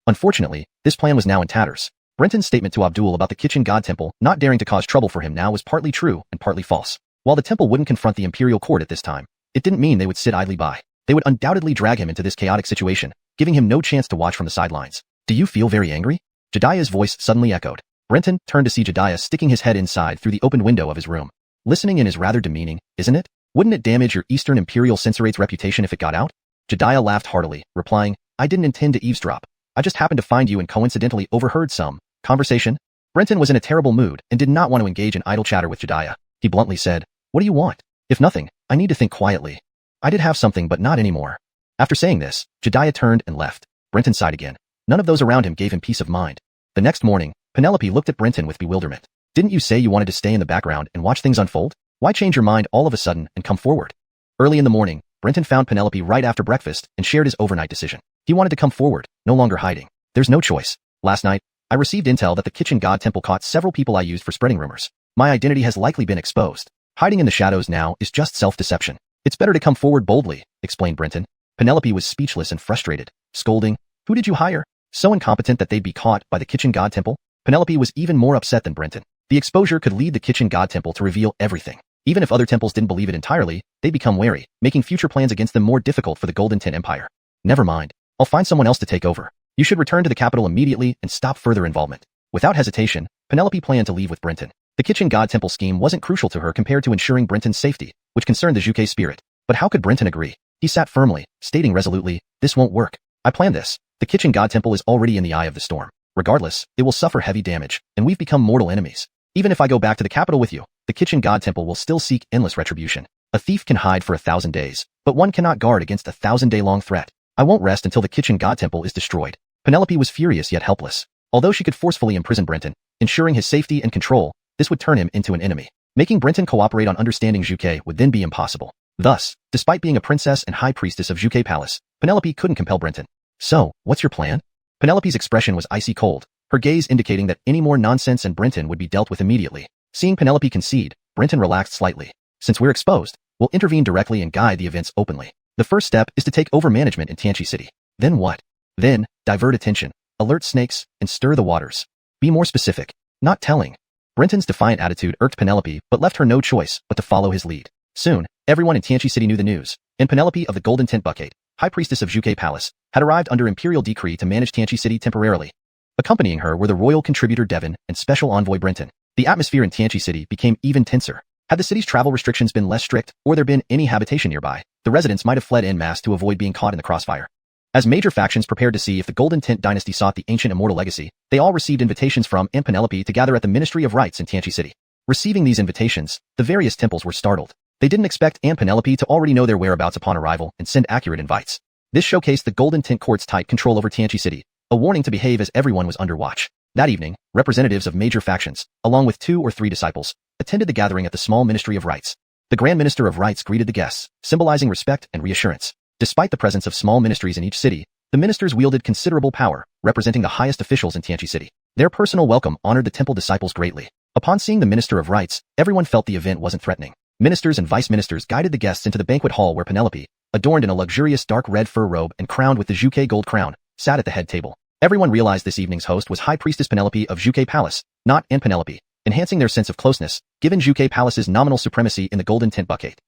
Unfortunately, this plan was now in tatters. Brenton's statement to Abdul about the kitchen god temple not daring to cause trouble for him now was partly true and partly false. While the temple wouldn't confront the imperial court at this time, it didn't mean they would sit idly by. They would undoubtedly drag him into this chaotic situation, giving him no chance to watch from the sidelines. Do you feel very angry? Jedediah's voice suddenly echoed. Brenton turned to see Jedediah sticking his head inside through the open window of his room. Listening in is rather demeaning, isn't it? Wouldn't it damage your Eastern Imperial Censorate's reputation if it got out? Jedediah laughed heartily, replying, I didn't intend to eavesdrop. I just happened to find you and coincidentally overheard some conversation. Brenton was in a terrible mood and did not want to engage in idle chatter with Jedediah. He bluntly said, What do you want? If nothing, I need to think quietly. I did have something but not anymore. After saying this, Jedediah turned and left. Brenton sighed again. None of those around him gave him peace of mind. The next morning, Penelope looked at Brenton with bewilderment. Didn't you say you wanted to stay in the background and watch things unfold? Why change your mind all of a sudden and come forward? Early in the morning, Brenton found Penelope right after breakfast and shared his overnight decision. He wanted to come forward, no longer hiding. There's no choice. Last night, I received intel that the kitchen god temple caught several people I used for spreading rumors. My identity has likely been exposed. Hiding in the shadows now is just self-deception. It's better to come forward boldly, explained Brenton. Penelope was speechless and frustrated, scolding, Who did you hire? So incompetent that they'd be caught by the kitchen god temple? Penelope was even more upset than Brenton. The exposure could lead the kitchen god temple to reveal everything. Even if other temples didn't believe it entirely, they'd become wary, making future plans against them more difficult for the Golden Tent Empire. Never mind. I'll find someone else to take over. You should return to the capital immediately and stop further involvement. Without hesitation, Penelope planned to leave with Brenton. The kitchen god temple scheme wasn't crucial to her compared to ensuring Brenton's safety, which concerned the Zhuge spirit. But how could Brenton agree? He sat firmly, stating resolutely, This won't work. I planned this. The kitchen god temple is already in the eye of the storm. Regardless, it will suffer heavy damage, and we've become mortal enemies. Even if I go back to the capital with you, the kitchen god temple will still seek endless retribution. A thief can hide for 1,000 days, but one cannot guard against a 1,000-day-long threat. I won't rest until the kitchen god temple is destroyed. Penelope was furious yet helpless. Although she could forcefully imprison Brenton, ensuring his safety and control. This would turn him into an enemy. Making Brenton cooperate on understanding Xiuxian would then be impossible. Thus, despite being a princess and high priestess of Xiuxian Palace, Penelope couldn't compel Brenton. So, what's your plan? Penelope's expression was icy cold, her gaze indicating that any more nonsense and Brenton would be dealt with immediately. Seeing Penelope concede, Brenton relaxed slightly. Since we're exposed, we'll intervene directly and guide the events openly. The first step is to take over management in Tianqi City. Then what? Then, divert attention, alert snakes, and stir the waters. Be more specific. Not telling. Brenton's defiant attitude irked Penelope but left her no choice but to follow his lead. Soon, everyone in Tianqi City knew the news, and Penelope of the Golden Tent Bucket, High Priestess of Xiuxian Palace, had arrived under imperial decree to manage Tianqi City temporarily. Accompanying her were the royal contributor Devon and special envoy Brenton. The atmosphere in Tianqi City became even tenser. Had the city's travel restrictions been less strict, or there been any habitation nearby, the residents might have fled en masse to avoid being caught in the crossfire. As major factions prepared to see if the Golden Tent dynasty sought the ancient immortal legacy, they all received invitations from and Penelope to gather at the Ministry of Rites in Tianqi City. Receiving these invitations, the various temples were startled. They didn't expect Anne Penelope to already know their whereabouts upon arrival and send accurate invites. This showcased the Golden Tent Court's tight control over Tianqi City, a warning to behave as everyone was under watch. That evening, representatives of major factions, along with 2 or 3 disciples, attended the gathering at the small Ministry of Rites. The Grand Minister of Rites greeted the guests, symbolizing respect and reassurance. Despite the presence of small ministries in each city, the ministers wielded considerable power, representing the highest officials in Tianqi City. Their personal welcome honored the temple disciples greatly. Upon seeing the Minister of Rites, everyone felt the event wasn't threatening. Ministers and vice-ministers guided the guests into the banquet hall where Penelope, adorned in a luxurious dark red fur robe and crowned with the Xiuxian gold crown, sat at the head table. Everyone realized this evening's host was High Priestess Penelope of Xiuxian Palace, not Anne Penelope, enhancing their sense of closeness, given Xiuxian Palace's nominal supremacy in the Golden Tent Bucket.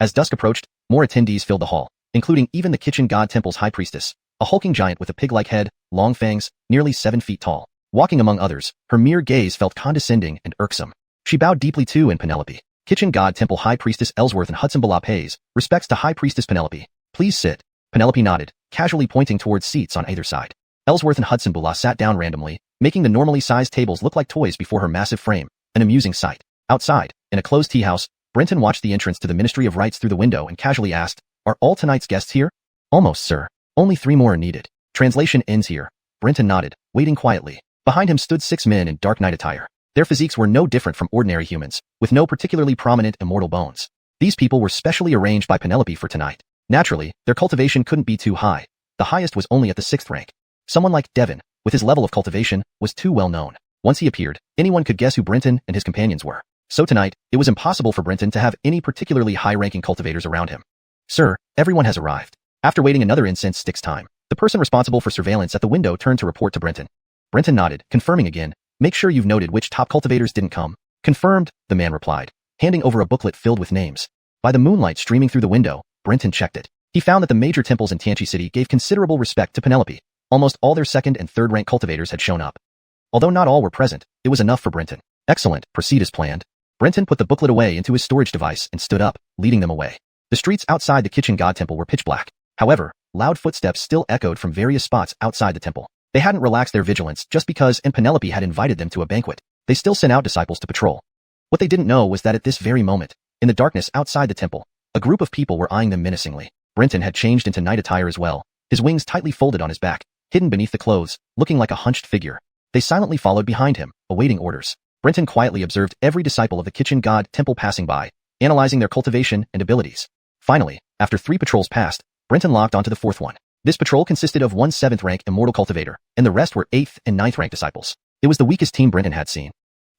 As dusk approached, more attendees filled the hall, including even the Kitchen God Temple's High Priestess, a hulking giant with a pig-like head, long fangs, nearly 7 feet tall. Walking among others, her mere gaze felt condescending and irksome. She bowed deeply to Anne Penelope. Kitchen God Temple High Priestess Ellsworth and Hudson Bala pays respects to High Priestess Penelope. Please sit. Penelope nodded, casually pointing towards seats on either side. Ellsworth and Hudson Bala sat down randomly, making the normally sized tables look like toys before her massive frame, an amusing sight. Outside, in a closed tea house, Brenton watched the entrance to the Ministry of Rites through the window and casually asked, "Are all tonight's guests here?" "Almost, sir. Only 3 more are needed." Translation ends here. Brenton nodded, waiting quietly. Behind him stood 6 men in dark night attire. Their physiques were no different from ordinary humans, with no particularly prominent immortal bones. These people were specially arranged by Penelope for tonight. Naturally, their cultivation couldn't be too high. The highest was only at the 6th rank. Someone like Devon, with his level of cultivation, was too well known. Once he appeared, anyone could guess who Brenton and his companions were. So tonight, it was impossible for Brenton to have any particularly high-ranking cultivators around him. "Sir, everyone has arrived." After waiting another incense stick's time, the person responsible for surveillance at the window turned to report to Brenton. Brenton nodded, confirming again, "Make sure you've noted which top cultivators didn't come." "Confirmed," the man replied, handing over a booklet filled with names. By the moonlight streaming through the window, Brenton checked it. He found that the major temples in Tianqi City gave considerable respect to Penelope. Almost all their 2nd and 3rd rank cultivators had shown up. Although not all were present, it was enough for Brenton. "Excellent, proceed as planned." Brenton put the booklet away into his storage device and stood up, leading them away. The streets outside the Kitchen God Temple were pitch black. However, loud footsteps still echoed from various spots outside the temple. They hadn't relaxed their vigilance just because Anne Penelope had invited them to a banquet. They still sent out disciples to patrol. What they didn't know was that at this very moment, in the darkness outside the temple, a group of people were eyeing them menacingly. Brenton had changed into night attire as well, his wings tightly folded on his back, hidden beneath the clothes, looking like a hunched figure. They silently followed behind him, awaiting orders. Brenton quietly observed every disciple of the Kitchen God Temple passing by, analyzing their cultivation and abilities. Finally, after 3 patrols passed, Brenton locked onto the 4th one. This patrol consisted of 1 7th rank immortal cultivator, and the rest were 8th and 9th rank disciples. It was the weakest team Brenton had seen.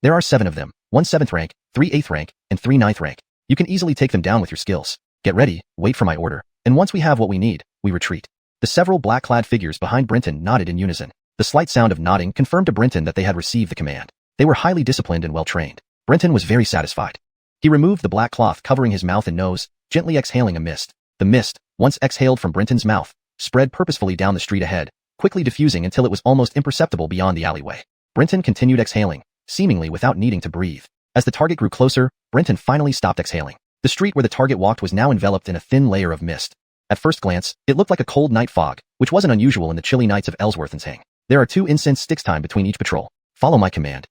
There are 7 of them, 1 7th rank, 3 8th rank, and 3 9th rank. You can easily take them down with your skills. Get ready, wait for my order, and once we have what we need, we retreat. The several black-clad figures behind Brenton nodded in unison. The slight sound of nodding confirmed to Brenton that they had received the command. They were highly disciplined and well-trained. Brenton was very satisfied. He removed the black cloth covering his mouth and nose, gently exhaling a mist. The mist, once exhaled from Brenton's mouth, spread purposefully down the street ahead, quickly diffusing until it was almost imperceptible beyond the alleyway. Brenton continued exhaling, seemingly without needing to breathe. As the target grew closer, Brenton finally stopped exhaling. The street where the target walked was now enveloped in a thin layer of mist. At first glance, it looked like a cold night fog, which wasn't unusual in the chilly nights of Ellsworth and Hang. There are 2 incense sticks time between each patrol. Follow my command.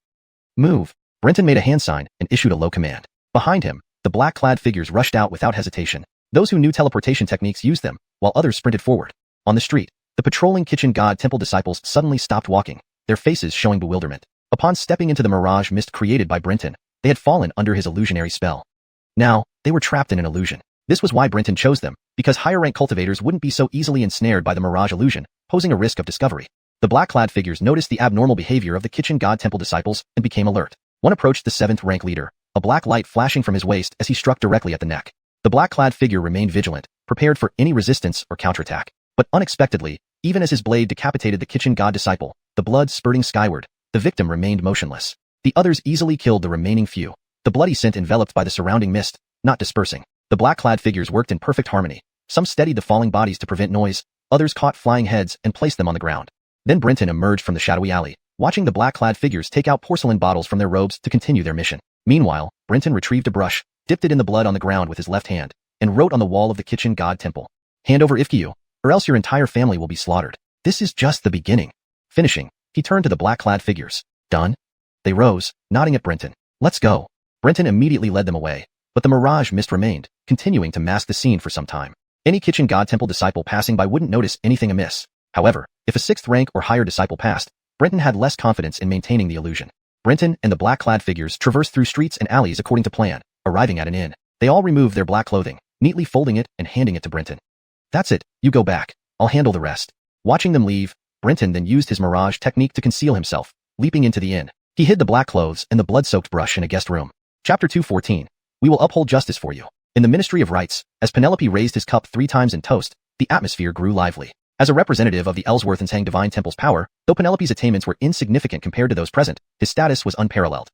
Move. Brenton made a hand sign and issued a low command. Behind him, the black-clad figures rushed out without hesitation. Those who knew teleportation techniques used them, while others sprinted forward. On the street, the patrolling Kitchen God Temple disciples suddenly stopped walking, their faces showing bewilderment. Upon stepping into the mirage mist created by Brenton, they had fallen under his illusionary spell. Now, they were trapped in an illusion. This was why Brenton chose them, because higher-rank cultivators wouldn't be so easily ensnared by the mirage illusion, posing a risk of discovery. The black-clad figures noticed the abnormal behavior of the kitchen god temple disciples and became alert. One approached the 7th-rank leader, a black light flashing from his waist as he struck directly at the neck. The black-clad figure remained vigilant, prepared for any resistance or counterattack. But unexpectedly, even as his blade decapitated the kitchen god disciple, the blood spurting skyward, the victim remained motionless. The others easily killed the remaining few. The bloody scent enveloped by the surrounding mist, not dispersing. The black-clad figures worked in perfect harmony. Some steadied the falling bodies to prevent noise, others caught flying heads and placed them on the ground. Then Brenton emerged from the shadowy alley, watching the black-clad figures take out porcelain bottles from their robes to continue their mission. Meanwhile, Brenton retrieved a brush, dipped it in the blood on the ground with his left hand, and wrote on the wall of the kitchen god temple, "Hand over Ifkiu, or else your entire family will be slaughtered. This is just the beginning." Finishing, he turned to the black-clad figures. "Done?" They rose, nodding at Brenton. "Let's go." Brenton immediately led them away, but the mirage mist remained, continuing to mask the scene for some time. Any kitchen god temple disciple passing by wouldn't notice anything amiss. However, if a 6th rank or higher disciple passed, Brenton had less confidence in maintaining the illusion. Brenton and the black-clad figures traversed through streets and alleys according to plan, arriving at an inn. They all removed their black clothing, neatly folding it and handing it to Brenton. "That's it, you go back. I'll handle the rest." Watching them leave, Brenton then used his mirage technique to conceal himself, leaping into the inn. He hid the black clothes and the blood-soaked brush in a guest room. Chapter 214. We will uphold justice for you. In the Ministry of Rights, as Penelope raised his cup 3 times in toast, the atmosphere grew lively. As a representative of the Ellsworth-Nsang Divine Temple's power, though Penelope's attainments were insignificant compared to those present, his status was unparalleled.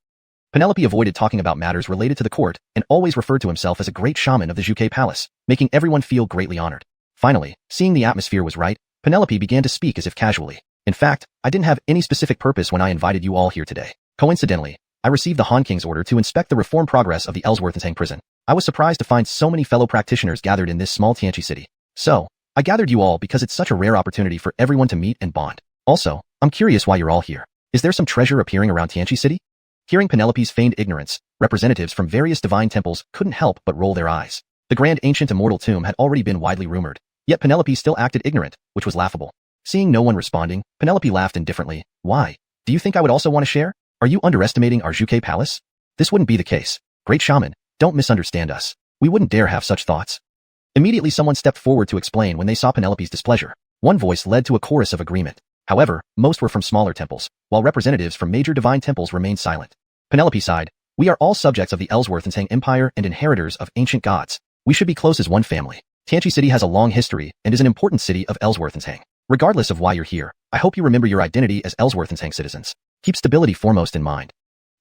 Penelope avoided talking about matters related to the court and always referred to himself as a great shaman of the Xuke Palace, making everyone feel greatly honored. Finally, seeing the atmosphere was right, Penelope began to speak as if casually. "In fact, I didn't have any specific purpose when I invited you all here today. Coincidentally, I received the Han King's order to inspect the reform progress of the Ellsworth-Nsang prison. I was surprised to find so many fellow practitioners gathered in this small Tianqi city. So, I gathered you all because it's such a rare opportunity for everyone to meet and bond. Also, I'm curious why you're all here. Is there some treasure appearing around Tianqi city?" Hearing Penelope's feigned ignorance, representatives from various divine temples couldn't help but roll their eyes. The grand ancient immortal tomb had already been widely rumored, yet Penelope still acted ignorant, which was laughable. Seeing no one responding, Penelope laughed indifferently. "Why? Do you think I would also want to share? Are you underestimating our Xuke Palace? This wouldn't be the case. Great shaman, don't misunderstand us. We wouldn't dare have such thoughts." Immediately someone stepped forward to explain when they saw Penelope's displeasure. One voice led to a chorus of agreement. However, most were from smaller temples, while representatives from major divine temples remained silent. Penelope sighed. "We are all subjects of the Ellsworth-Nsang Empire and inheritors of ancient gods. We should be close as one family. Tianqi City has a long history and is an important city of Ellsworth-Nsang. Regardless of why you're here, I hope you remember your identity as Ellsworth-Nsang citizens. Keep stability foremost in mind."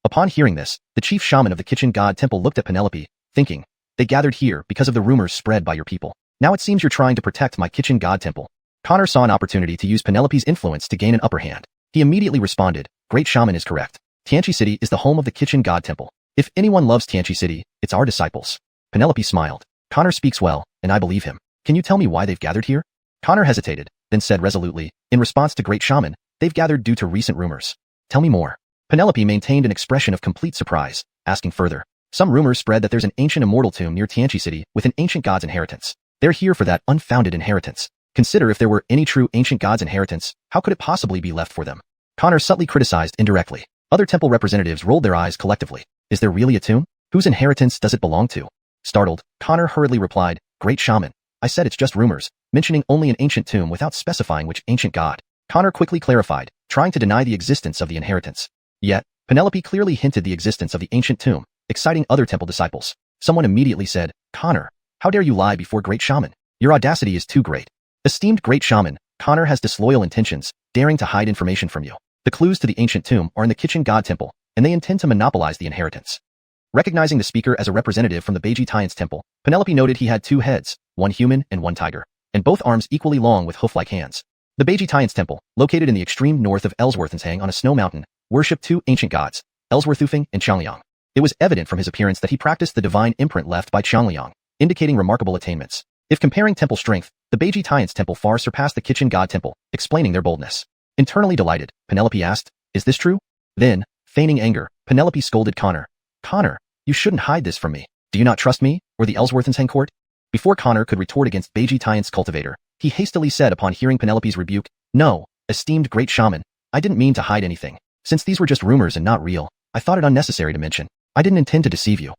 Upon hearing this, the chief shaman of the kitchen god temple looked at Penelope, thinking, "They gathered here because of the rumors spread by your people. Now it seems you're trying to protect my kitchen god temple." Connor saw an opportunity to use Penelope's influence to gain an upper hand. He immediately responded, "Great shaman is correct. Tianqi City is the home of the kitchen god temple. If anyone loves Tianqi City, it's our disciples." Penelope smiled. "Connor speaks well, and I believe him. Can you tell me why they've gathered here?" Connor hesitated, then said resolutely, "In response to Great Shaman, they've gathered due to recent rumors." "Tell me more." Penelope maintained an expression of complete surprise, asking further. "Some rumors spread that there's an ancient immortal tomb near Tianqi City with an ancient god's inheritance. They're here for that unfounded inheritance. Consider if there were any true ancient god's inheritance, how could it possibly be left for them?" Connor subtly criticized indirectly. Other temple representatives rolled their eyes collectively. "Is there really a tomb? Whose inheritance does it belong to?" Startled, Connor hurriedly replied, "Great shaman, I said it's just rumors, mentioning only an ancient tomb without specifying which ancient god." Connor quickly clarified, trying to deny the existence of the inheritance. Yet, Penelope clearly hinted the existence of the ancient tomb, exciting other temple disciples. Someone immediately said, "Connor, how dare you lie before Great Shaman? Your audacity is too great." "Esteemed Great Shaman, Connor has disloyal intentions, daring to hide information from you. The clues to the ancient tomb are in the kitchen god temple, and they intend to monopolize the inheritance." Recognizing the speaker as a representative from the Beiji Tian's temple, Penelope noted he had 2 heads, one human and one tiger, and both arms equally long with hoof-like hands. The Beiji Tian's temple, located in the extreme north of Ellsworth-Nsang on a snow mountain, worshipped 2 ancient gods, Ellsworth-Ufeng and Qiangliang. It was evident from his appearance that he practiced the divine imprint left by Qiangliang, indicating remarkable attainments. If comparing temple strength, the Beiji Tian's temple far surpassed the kitchen god temple, explaining their boldness. Internally delighted, Penelope asked, "Is this true?" Then, feigning anger, Penelope scolded Connor. "Connor, you shouldn't hide this from me. Do you not trust me, or the Ellsworth-Nsang court?" Before Connor could retort against Beiji Tian's cultivator, he hastily said upon hearing Penelope's rebuke, "No, esteemed Great Shaman, I didn't mean to hide anything. Since these were just rumors and not real, I thought it unnecessary to mention. I didn't intend to deceive you.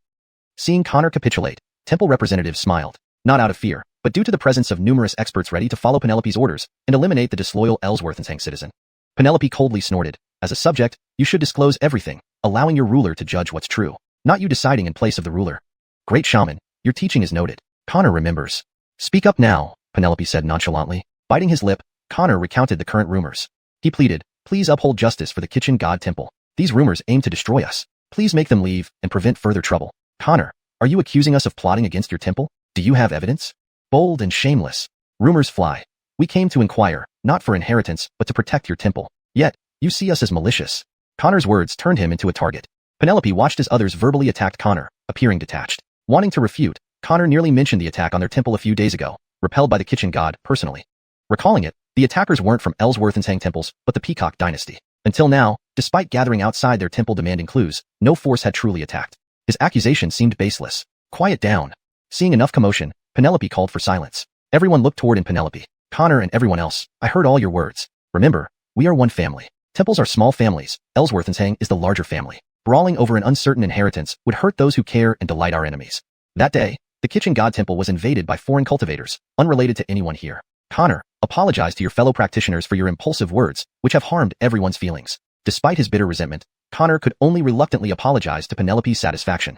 Seeing Connor capitulate, temple representatives smiled, not out of fear, but due to the presence of numerous experts ready to follow Penelope's orders and eliminate the disloyal Ellsworth's citizen. Penelope coldly snorted, as a subject, you should disclose everything, allowing your ruler to judge what's true, not you deciding in place of the ruler. Great shaman, your teaching is noted. Connor remembers. Speak up now, Penelope said nonchalantly. Biting his lip, Connor recounted the current rumors. He pleaded, please uphold justice for the kitchen god temple. These rumors aim to destroy us. Please make them leave and prevent further trouble. Connor, are you accusing us of plotting against your temple? Do you have evidence? Bold and shameless. Rumors fly. We came to inquire, not for inheritance, but to protect your temple. Yet, you see us as malicious. Connor's words turned him into a target. Penelope watched as others verbally attacked Connor, appearing detached. Wanting to refute, Connor nearly mentioned the attack on their temple a few days ago, repelled by the kitchen god, personally. Recalling it, the attackers weren't from Ellsworth's temples, but the Peacock dynasty. Until now, despite gathering outside their temple demanding clues, no force had truly attacked. His accusation seemed baseless. Quiet down. Seeing enough commotion, Penelope called for silence. Everyone looked toward Penelope. Connor and everyone else, I heard all your words. Remember, we are one family. Temples are small families. Ellsworth's is the larger family. Brawling over an uncertain inheritance would hurt those who care and delight our enemies. That day, the kitchen god temple was invaded by foreign cultivators, unrelated to anyone here. Connor, apologize to your fellow practitioners for your impulsive words, which have harmed everyone's feelings. Despite his bitter resentment, Connor could only reluctantly apologize to Penelope's satisfaction.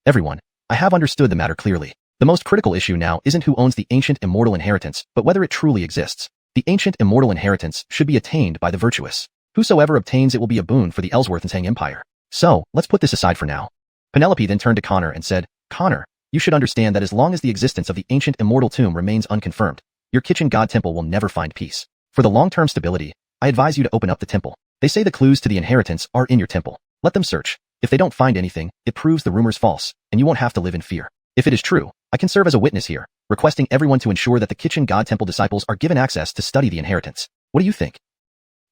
Everyone, I have understood the matter clearly. The most critical issue now isn't who owns the ancient immortal inheritance, but whether it truly exists. The ancient immortal inheritance should be attained by the virtuous. Whosoever obtains it will be a boon for the Ellsworth's empire. So, let's put this aside for now. Penelope then turned to Connor and said, Connor, you should understand that as long as the existence of the ancient immortal tomb remains unconfirmed, your kitchen god temple will never find peace. For the long-term stability, I advise you to open up the temple. They say the clues to the inheritance are in your temple. Let them search. If they don't find anything, it proves the rumors false, and you won't have to live in fear. If it is true, I can serve as a witness here, requesting everyone to ensure that the kitchen god temple disciples are given access to study the inheritance. What do you think?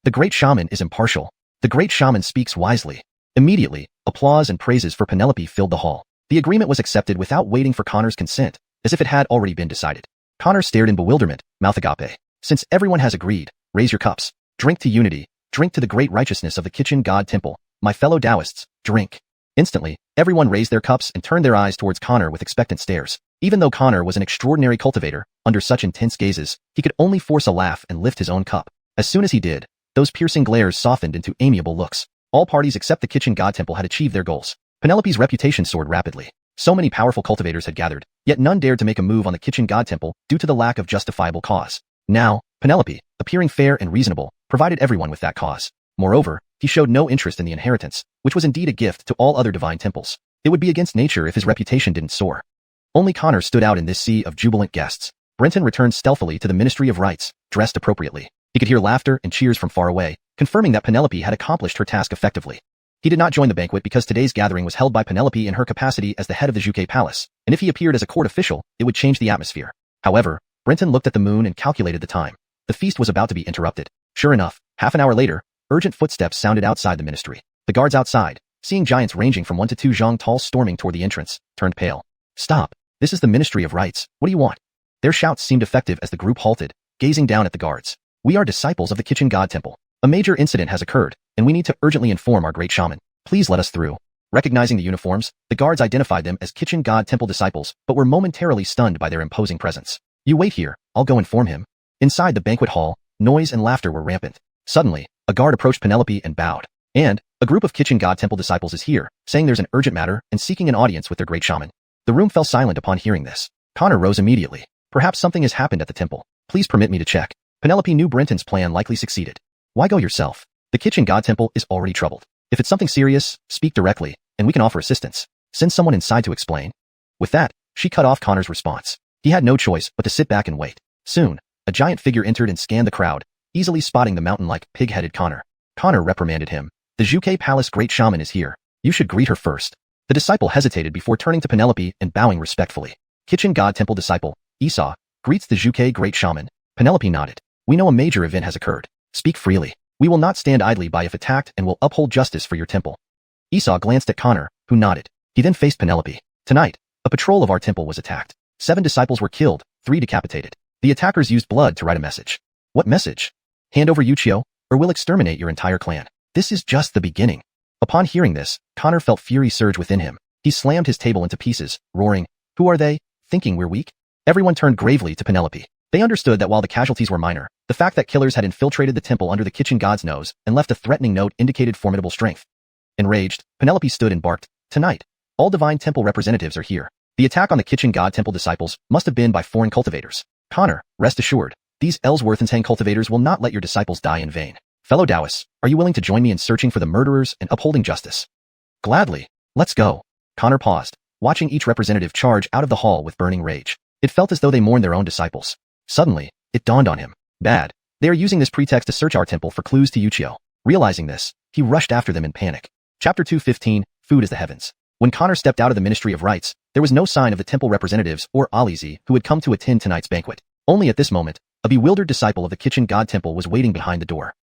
The great shaman is impartial. The great shaman speaks wisely. Immediately, applause and praises for Penelope filled the hall. The agreement was accepted without waiting for Connor's consent, as if it had already been decided. Connor stared in bewilderment, mouth agape. Since everyone has agreed, raise your cups. Drink to unity. Drink to the great righteousness of the kitchen god temple. My fellow Taoists, drink. Instantly, everyone raised their cups and turned their eyes towards Connor with expectant stares. Even though Connor was an extraordinary cultivator, under such intense gazes, he could only force a laugh and lift his own cup. As soon as he did, those piercing glares softened into amiable looks. All parties except the kitchen god temple had achieved their goals. Penelope's reputation soared rapidly. So many powerful cultivators had gathered, yet none dared to make a move on the kitchen god temple due to the lack of justifiable cause. Now, Penelope, appearing fair and reasonable, provided everyone with that cause. Moreover, he showed no interest in the inheritance, which was indeed a gift to all other divine temples. It would be against nature if his reputation didn't soar. Only Connor stood out in this sea of jubilant guests. Brenton returned stealthily to the Ministry of Rites, dressed appropriately. He could hear laughter and cheers from far away, confirming that Penelope had accomplished her task effectively. He did not join the banquet because today's gathering was held by Penelope in her capacity as the head of the Xiuxian Palace, and if he appeared as a court official, it would change the atmosphere. However, Brenton looked at the moon and calculated the time. The feast was about to be interrupted. Sure enough, half an hour later, urgent footsteps sounded outside the ministry. The guards outside, seeing giants ranging from 1 to 2 zhang tall storming toward the entrance, turned pale. Stop. This is the Ministry of Rites. What do you want? Their shouts seemed effective as the group halted, gazing down at the guards. We are disciples of the kitchen god temple. A major incident has occurred, and we need to urgently inform our great shaman. Please let us through. Recognizing the uniforms, the guards identified them as kitchen god temple disciples, but were momentarily stunned by their imposing presence. You wait here, I'll go inform him. Inside the banquet hall, noise and laughter were rampant. Suddenly, a guard approached Penelope and bowed. And, a group of kitchen god temple disciples is here, saying there's an urgent matter and seeking an audience with their great shaman. The room fell silent upon hearing this. Connor rose immediately. Perhaps something has happened at the temple. Please permit me to check. Penelope knew Brenton's plan likely succeeded. Why go yourself? The kitchen god temple is already troubled. If it's something serious, speak directly, and we can offer assistance. Send someone inside to explain. With that, she cut off Connor's response. He had no choice but to sit back and wait. Soon, a giant figure entered and scanned the crowd, easily spotting the mountain-like, pig-headed Connor. Connor reprimanded him. The Xiuxian Palace great shaman is here. You should greet her first. The disciple hesitated before turning to Penelope and bowing respectfully. Kitchen god temple disciple, Esau, greets the Xiuxian great shaman. Penelope nodded. We know a major event has occurred. Speak freely. We will not stand idly by if attacked and will uphold justice for your temple. Esau glanced at Connor, who nodded. He then faced Penelope. Tonight, a patrol of our temple was attacked. 7 disciples were killed, 3 decapitated. The attackers used blood to write a message. What message? Hand over Yuchio, or we'll exterminate your entire clan. This is just the beginning. Upon hearing this, Connor felt fury surge within him. He slammed his table into pieces, roaring, "Who are they? Thinking we're weak?" Everyone turned gravely to Penelope. They understood that while the casualties were minor, the fact that killers had infiltrated the temple under the kitchen god's nose and left a threatening note indicated formidable strength. Enraged, Penelope stood and barked, "Tonight, all divine temple representatives are here. The attack on the kitchen god temple disciples must have been by foreign cultivators. Connor, rest assured, these Ellsworth-and-Tang cultivators will not let your disciples die in vain. Fellow Taoists, are you willing to join me in searching for the murderers and upholding justice?" "Gladly. Let's go." Connor paused, watching each representative charge out of the hall with burning rage. It felt as though they mourned their own disciples. Suddenly, it dawned on him. Bad. They are using this pretext to search our temple for clues to Yuchio. Realizing this, he rushed after them in panic. Chapter 2:15, Food as the Heavens. When Connor stepped out of the Ministry of Rites, there was no sign of the temple representatives or Alizi who had come to attend tonight's banquet. Only at this moment, a bewildered disciple of the kitchen god temple was waiting behind the door.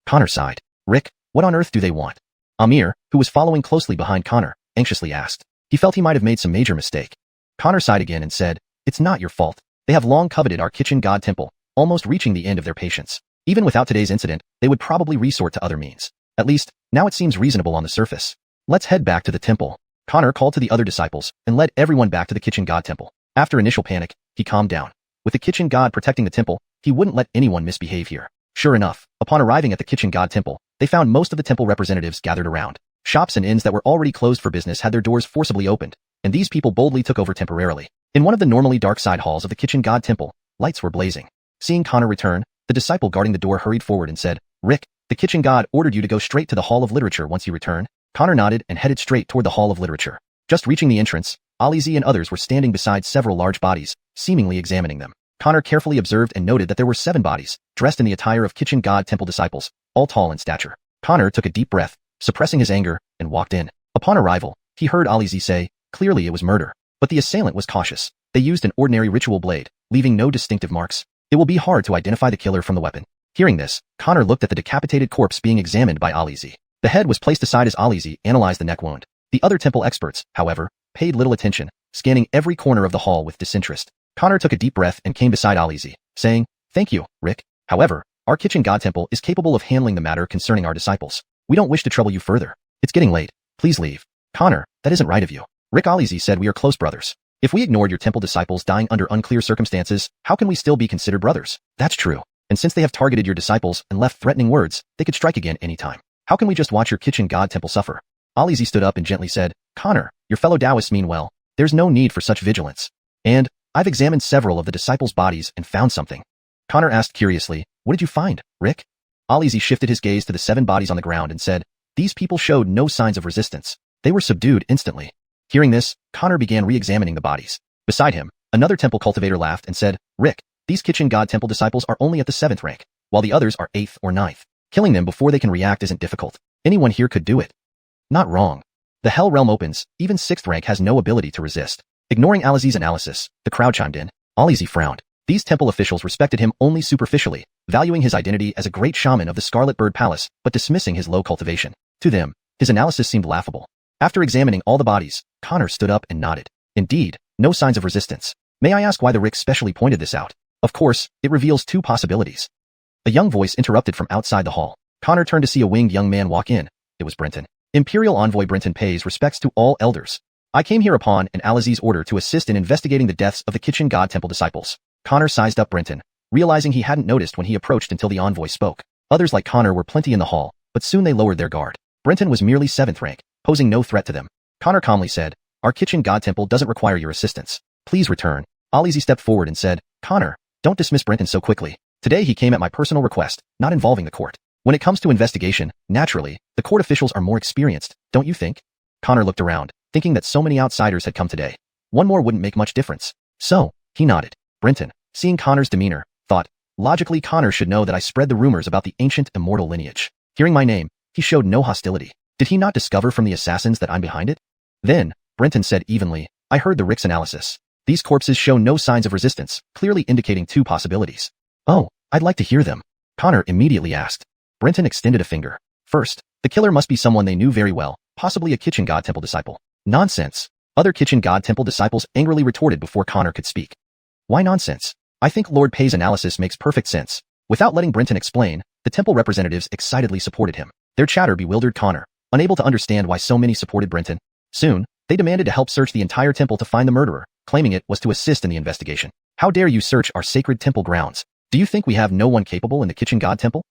Connor sighed. "Rick, what on earth do they want?" Amir, who was following closely behind Connor, anxiously asked. He felt he might have made some major mistake. Connor sighed again and said, "It's not your fault. They have long coveted our kitchen god temple, almost reaching the end of their patience. Even without today's incident, they would probably resort to other means. At least, now it seems reasonable on the surface. Let's head back to the temple." Connor called to the other disciples and led everyone back to the kitchen god temple. After initial panic, he calmed down. With the kitchen god protecting the temple, he wouldn't let anyone misbehave here. Sure enough, upon arriving at the kitchen god temple, they found most of the temple representatives gathered around. Shops and inns that were already closed for business had their doors forcibly opened, and these people boldly took over temporarily. In one of the normally dark side halls of the kitchen god temple, lights were blazing. Seeing Connor return, the disciple guarding the door hurried forward and said, "Rick, the kitchen god ordered you to go straight to the Hall of Literature once you return." Connor nodded and headed straight toward the Hall of Literature. Just reaching the entrance, Alizi and others were standing beside several large bodies, seemingly examining them. Connor carefully observed and noted that there were 7 bodies, dressed in the attire of kitchen god temple disciples, all tall in stature. Connor took a deep breath, suppressing his anger, and walked in. Upon arrival, he heard Alizi say, clearly it was murder. But the assailant was cautious. They used an ordinary ritual blade, leaving no distinctive marks. It will be hard to identify the killer from the weapon. Hearing this, Connor looked at the decapitated corpse being examined by Alizi. The head was placed aside as Alizi analyzed the neck wound. The other temple experts, however, paid little attention, scanning every corner of the hall with disinterest. Connor took a deep breath and came beside Alizi, saying, "Thank you, Rick. However, our kitchen god temple is capable of handling the matter concerning our disciples. We don't wish to trouble you further. It's getting late. Please leave." "Connor, that isn't right of you. Rick," Alizi said, "we are close brothers. If we ignored your temple disciples dying under unclear circumstances, how can we still be considered brothers?" "That's true. And since they have targeted your disciples and left threatening words, they could strike again anytime. How can we just watch your kitchen god temple suffer?" Alizi stood up and gently said, "Connor, your fellow Taoists mean well. There's no need for such vigilance. And I've examined several of the disciples' bodies and found something." Connor asked curiously, "What did you find, Rick?" Alizi shifted his gaze to the 7 bodies on the ground and said, "These people showed no signs of resistance. They were subdued instantly." Hearing this, Connor began re-examining the bodies. Beside him, another temple cultivator laughed and said, "Rick, these kitchen god temple disciples are only at the 7th rank, while the others are 8th or 9th. Killing them before they can react isn't difficult. Anyone here could do it." "Not wrong. The Hell Realm opens, even 6th rank has no ability to resist." Ignoring Alizi's analysis, the crowd chimed in. Alizi frowned. These temple officials respected him only superficially, valuing his identity as a great shaman of the Scarlet Bird Palace, but dismissing his low cultivation. To them, his analysis seemed laughable. After examining all the bodies, Connor stood up and nodded. Indeed, no signs of resistance. "May I ask why the Rick specially pointed this out?" "Of course, it reveals 2 possibilities." A young voice interrupted from outside the hall. Connor turned to see a winged young man walk in. It was Brenton. Imperial Envoy Brenton pays respects to all elders. "I came here upon an Alizi's order to assist in investigating the deaths of the kitchen god temple disciples." Connor sized up Brenton, realizing he hadn't noticed when he approached until the envoy spoke. Others like Connor were plenty in the hall, but soon they lowered their guard. Brenton was merely 7th rank, posing no threat to them. Connor calmly said, "Our kitchen god temple doesn't require your assistance. Please return." Alizi stepped forward and said, "Connor, don't dismiss Brenton so quickly. Today he came at my personal request, not involving the court. When it comes to investigation, naturally, the court officials are more experienced, don't you think?" Connor looked around, thinking that so many outsiders had come today. One more wouldn't make much difference. So, he nodded. Brenton, seeing Connor's demeanor, thought, logically Connor should know that I spread the rumors about the ancient Immortal lineage. Hearing my name, he showed no hostility. Did he not discover from the assassins that I'm behind it? Then, Brenton said evenly, "I heard the Rick's analysis. These corpses show no signs of resistance, clearly indicating 2 possibilities." "Oh, I'd like to hear them," Connor immediately asked. Brenton extended a finger. "First, the killer must be someone they knew very well, possibly a kitchen god temple disciple." "Nonsense." Other kitchen god temple disciples angrily retorted before Connor could speak. "Why nonsense? I think Lord Pei's analysis makes perfect sense." Without letting Brenton explain, the temple representatives excitedly supported him. Their chatter bewildered Connor, unable to understand why so many supported Brenton. Soon, they demanded to help search the entire temple to find the murderer, claiming it was to assist in the investigation. How dare you search our sacred temple grounds? Do you think we have no one capable in the kitchen god temple?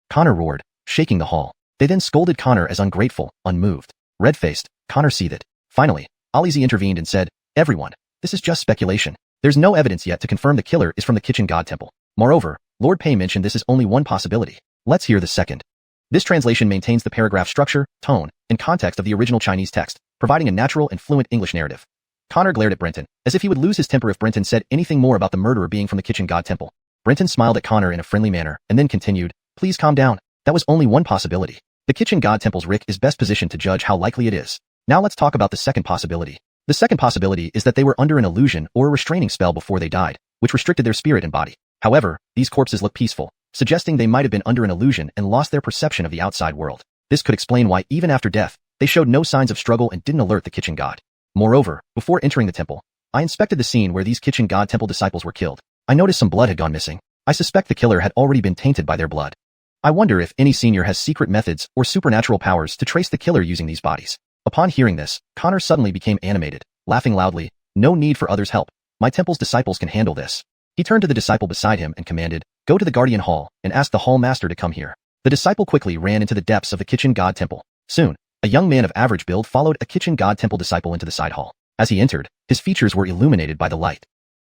Connor roared, shaking the hall. They then scolded Connor as ungrateful, unmoved. Red-faced, Connor seethed. Finally, Alizi intervened and said, "Everyone, this is just speculation. There's no evidence yet to confirm the killer is from the kitchen god temple. Moreover, Lord Pei mentioned this is only one possibility. Let's hear the second." This translation maintains the paragraph structure, tone, and context of the original Chinese text, providing a natural and fluent English narrative. Connor glared at Brenton, as if he would lose his temper if Brenton said anything more about the murderer being from the kitchen god temple. Brenton smiled at Connor in a friendly manner, and then continued, "Please calm down. That was only one possibility. The kitchen god temple's Rick is best positioned to judge how likely it is. Now let's talk about the second possibility. The second possibility is that they were under an illusion or a restraining spell before they died, which restricted their spirit and body. However, these corpses look peaceful, suggesting they might have been under an illusion and lost their perception of the outside world. This could explain why even after death, they showed no signs of struggle and didn't alert the kitchen god. Moreover, before entering the temple, I inspected the scene where these kitchen god temple disciples were killed. I noticed some blood had gone missing. I suspect the killer had already been tainted by their blood. I wonder if any senior has secret methods or supernatural powers to trace the killer using these bodies." Upon hearing this, Connor suddenly became animated, laughing loudly. "No need for others' help. My temple's disciples can handle this." He turned to the disciple beside him and commanded, "Go to the guardian hall and ask the hall master to come here." The disciple quickly ran into the depths of the kitchen god temple. Soon, a young man of average build followed a kitchen god temple disciple into the side hall. As he entered, his features were illuminated by the light.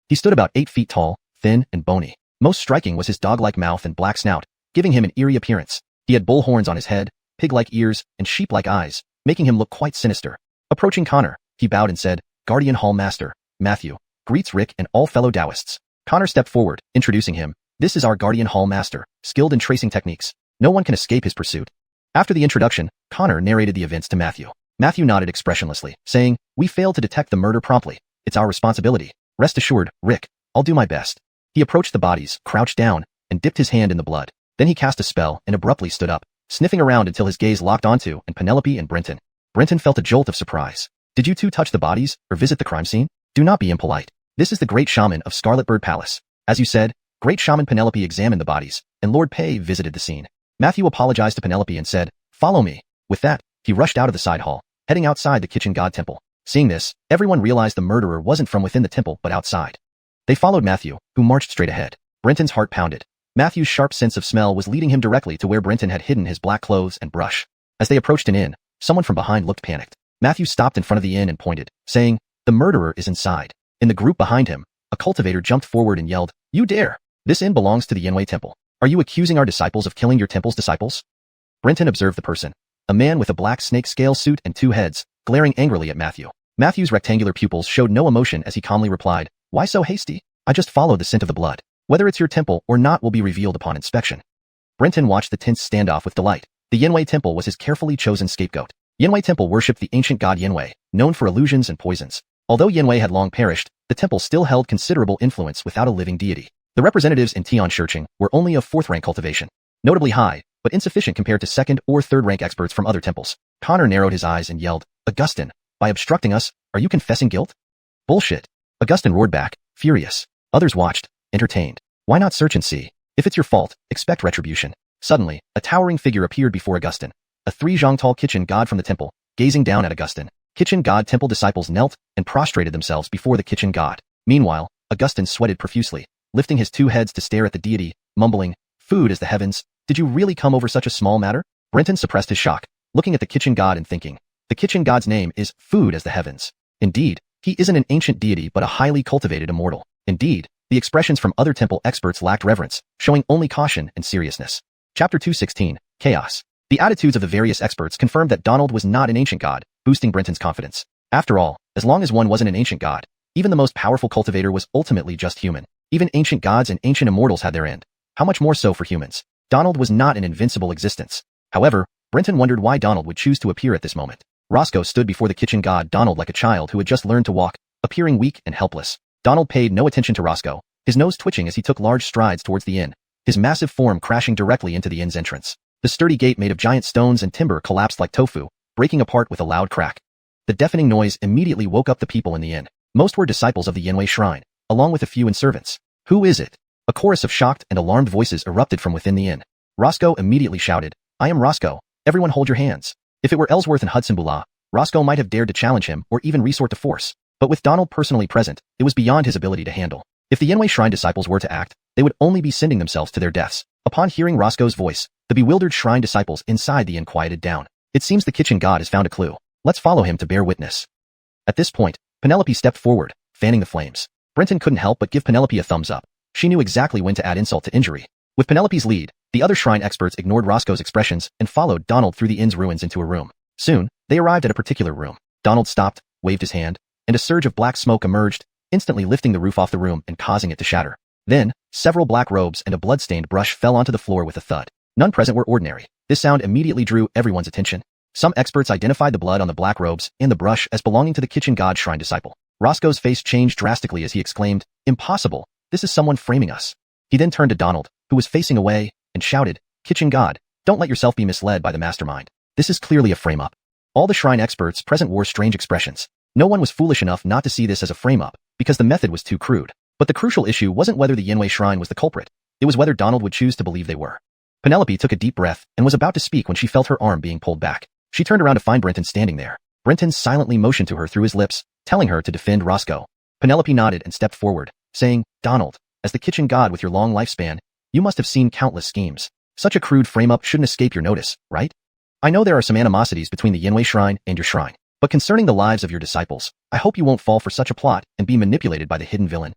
He stood about 8 feet tall, thin and bony. Most striking was his dog-like mouth and black snout, giving him an eerie appearance. He had bull horns on his head, pig-like ears, and sheep-like eyes, making him look quite sinister. Approaching Connor, he bowed and said, "Guardian Hall Master, Matthew, greets Rick and all fellow Taoists." Connor stepped forward, introducing him. "This is our Guardian Hall Master, skilled in tracing techniques. No one can escape his pursuit." After the introduction, Connor narrated the events to Matthew. Matthew nodded expressionlessly, saying, "We failed to detect the murder promptly. It's our responsibility. Rest assured, Rick, I'll do my best." He approached the bodies, crouched down, and dipped his hand in the blood. Then he cast a spell and abruptly stood up, sniffing around until his gaze locked onto Penelope and Brenton. Brenton felt a jolt of surprise. "Did you two touch the bodies or visit the crime scene? Do not be impolite. This is the great shaman of Scarlet Bird Palace. As you said, great shaman Penelope examined the bodies, and Lord Pei visited the scene." Matthew apologized to Penelope and said, "Follow me." With that, he rushed out of the side hall, heading outside the kitchen god temple. Seeing this, everyone realized the murderer wasn't from within the temple but outside. They followed Matthew, who marched straight ahead. Brenton's heart pounded. Matthew's sharp sense of smell was leading him directly to where Brenton had hidden his black clothes and brush. As they approached an inn, someone from behind looked panicked. Matthew stopped in front of the inn and pointed, saying, "The murderer is inside." In the group behind him, a cultivator jumped forward and yelled, "You dare! This inn belongs to the Yanwei Temple. Are you accusing our disciples of killing your temple's disciples?" Brenton observed the person, a man with a black snake scale suit and 2 heads, glaring angrily at Matthew. Matthew's rectangular pupils showed no emotion as he calmly replied, "Why so hasty? I just followed the scent of the blood. Whether it's your temple or not will be revealed upon inspection." Brenton watched the tense standoff with delight. The Yanwei Temple was his carefully chosen scapegoat. Yanwei Temple worshipped the ancient god Yanwei, known for illusions and poisons. Although Yanwei had long perished, the temple still held considerable influence without a living deity. The representatives in Tian Shurching were only of 4th-rank cultivation, notably high, but insufficient compared to 2nd or 3rd-rank experts from other temples. Connor narrowed his eyes and yelled, "Augustin, by obstructing us, are you confessing guilt?" "Bullshit." Augustin roared back, furious. Others watched, entertained. "Why not search and see? If it's your fault, expect retribution." Suddenly, a towering figure appeared before Augustin, a 3-zhang-tall kitchen god from the temple, gazing down at Augustin. Kitchen god temple disciples knelt and prostrated themselves before the kitchen god. Meanwhile, Augustin sweated profusely, lifting his 2 heads to stare at the deity, mumbling, "Food as the heavens. Did you really come over such a small matter?" Brenton suppressed his shock, looking at the kitchen god and thinking, the kitchen god's name is Food as the Heavens. Indeed, he isn't an ancient deity but a highly cultivated immortal. Indeed, the expressions from other temple experts lacked reverence, showing only caution and seriousness. Chapter 216, Chaos. The attitudes of the various experts confirmed that Donald was not an ancient god, boosting Brenton's confidence. After all, as long as one wasn't an ancient god, even the most powerful cultivator was ultimately just human. Even ancient gods and ancient immortals had their end. How much more so for humans? Donald was not an invincible existence. However, Brenton wondered why Donald would choose to appear at this moment. Roscoe stood before the kitchen god Donald like a child who had just learned to walk, appearing weak and helpless. Donald paid no attention to Roscoe, his nose twitching as he took large strides towards the inn, his massive form crashing directly into the inn's entrance. The sturdy gate made of giant stones and timber collapsed like tofu, breaking apart with a loud crack. The deafening noise immediately woke up the people in the inn. Most were disciples of the Yanwei shrine, along with a few servants. "Who is it?" A chorus of shocked and alarmed voices erupted from within the inn. Roscoe immediately shouted, "I am Roscoe, Everyone hold your hands. If it were Ellsworth and Hudson Bula, Roscoe might have dared to challenge him or even resort to force. But with Donald personally present, it was beyond his ability to handle. If the Yanwei Shrine disciples were to act, they would only be sending themselves to their deaths. Upon hearing Roscoe's voice, the bewildered shrine disciples inside the inn quieted down. It seems the kitchen god has found a clue. Let's follow him to bear witness. At this point, Penelope stepped forward, fanning the flames. Brenton couldn't help but give Penelope a thumbs up. She knew exactly when to add insult to injury. With Penelope's lead, the other shrine experts ignored Roscoe's expressions and followed Donald through the inn's ruins into a room. Soon, they arrived at a particular room. Donald stopped, waved his hand, and a surge of black smoke emerged, instantly lifting the roof off the room and causing it to shatter. Then, several black robes and a blood-stained brush fell onto the floor with a thud. None present were ordinary. This sound immediately drew everyone's attention. Some experts identified the blood on the black robes and the brush as belonging to the kitchen god shrine disciple. Roscoe's face changed drastically as he exclaimed, "Impossible! This is someone framing us." He then turned to Donald, who was facing away, and shouted, "Kitchen god, don't let yourself be misled by the mastermind. This is clearly a frame-up." All the shrine experts present wore strange expressions. No one was foolish enough not to see this as a frame-up, because the method was too crude. But the crucial issue wasn't whether the Yanwei Shrine was the culprit. It was whether Donald would choose to believe they were. Penelope took a deep breath and was about to speak when she felt her arm being pulled back. She turned around to find Brenton standing there. Brenton silently motioned to her through his lips, telling her to defend Roscoe. Penelope nodded and stepped forward, saying, "Donald, as the kitchen god with your long lifespan, you must have seen countless schemes. Such a crude frame-up shouldn't escape your notice, right? I know there are some animosities between the Yanwei Shrine and your shrine, but concerning the lives of your disciples, I hope you won't fall for such a plot and be manipulated by the hidden villain."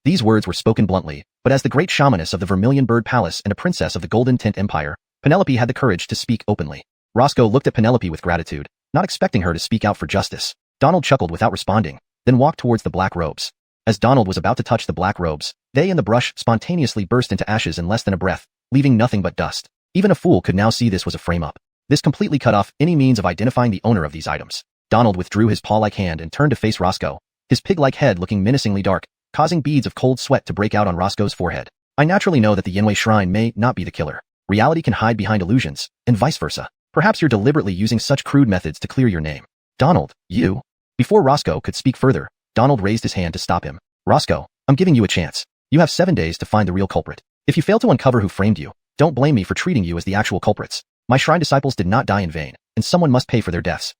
These words were spoken bluntly, but as the great shamaness of the Vermilion Bird Palace and a princess of the Golden Tent Empire, Penelope had the courage to speak openly. Roscoe looked at Penelope with gratitude, not expecting her to speak out for justice. Donald chuckled without responding, then walked towards the black robes. As Donald was about to touch the black robes, they and the brush spontaneously burst into ashes in less than a breath, leaving nothing but dust. Even a fool could now see this was a frame-up. This completely cut off any means of identifying the owner of these items. Donald withdrew his paw-like hand and turned to face Roscoe, his pig-like head looking menacingly dark, causing beads of cold sweat to break out on Roscoe's forehead. I naturally know that the Yanwei Shrine may not be the killer. Reality can hide behind illusions, and vice versa. Perhaps you're deliberately using such crude methods to clear your name. Donald, you? Before Roscoe could speak further, Donald raised his hand to stop him. Roscoe, I'm giving you a chance. You have 7 days to find the real culprit. If you fail to uncover who framed you, don't blame me for treating you as the actual culprits. My shrine disciples did not die in vain, and someone must pay for their deaths.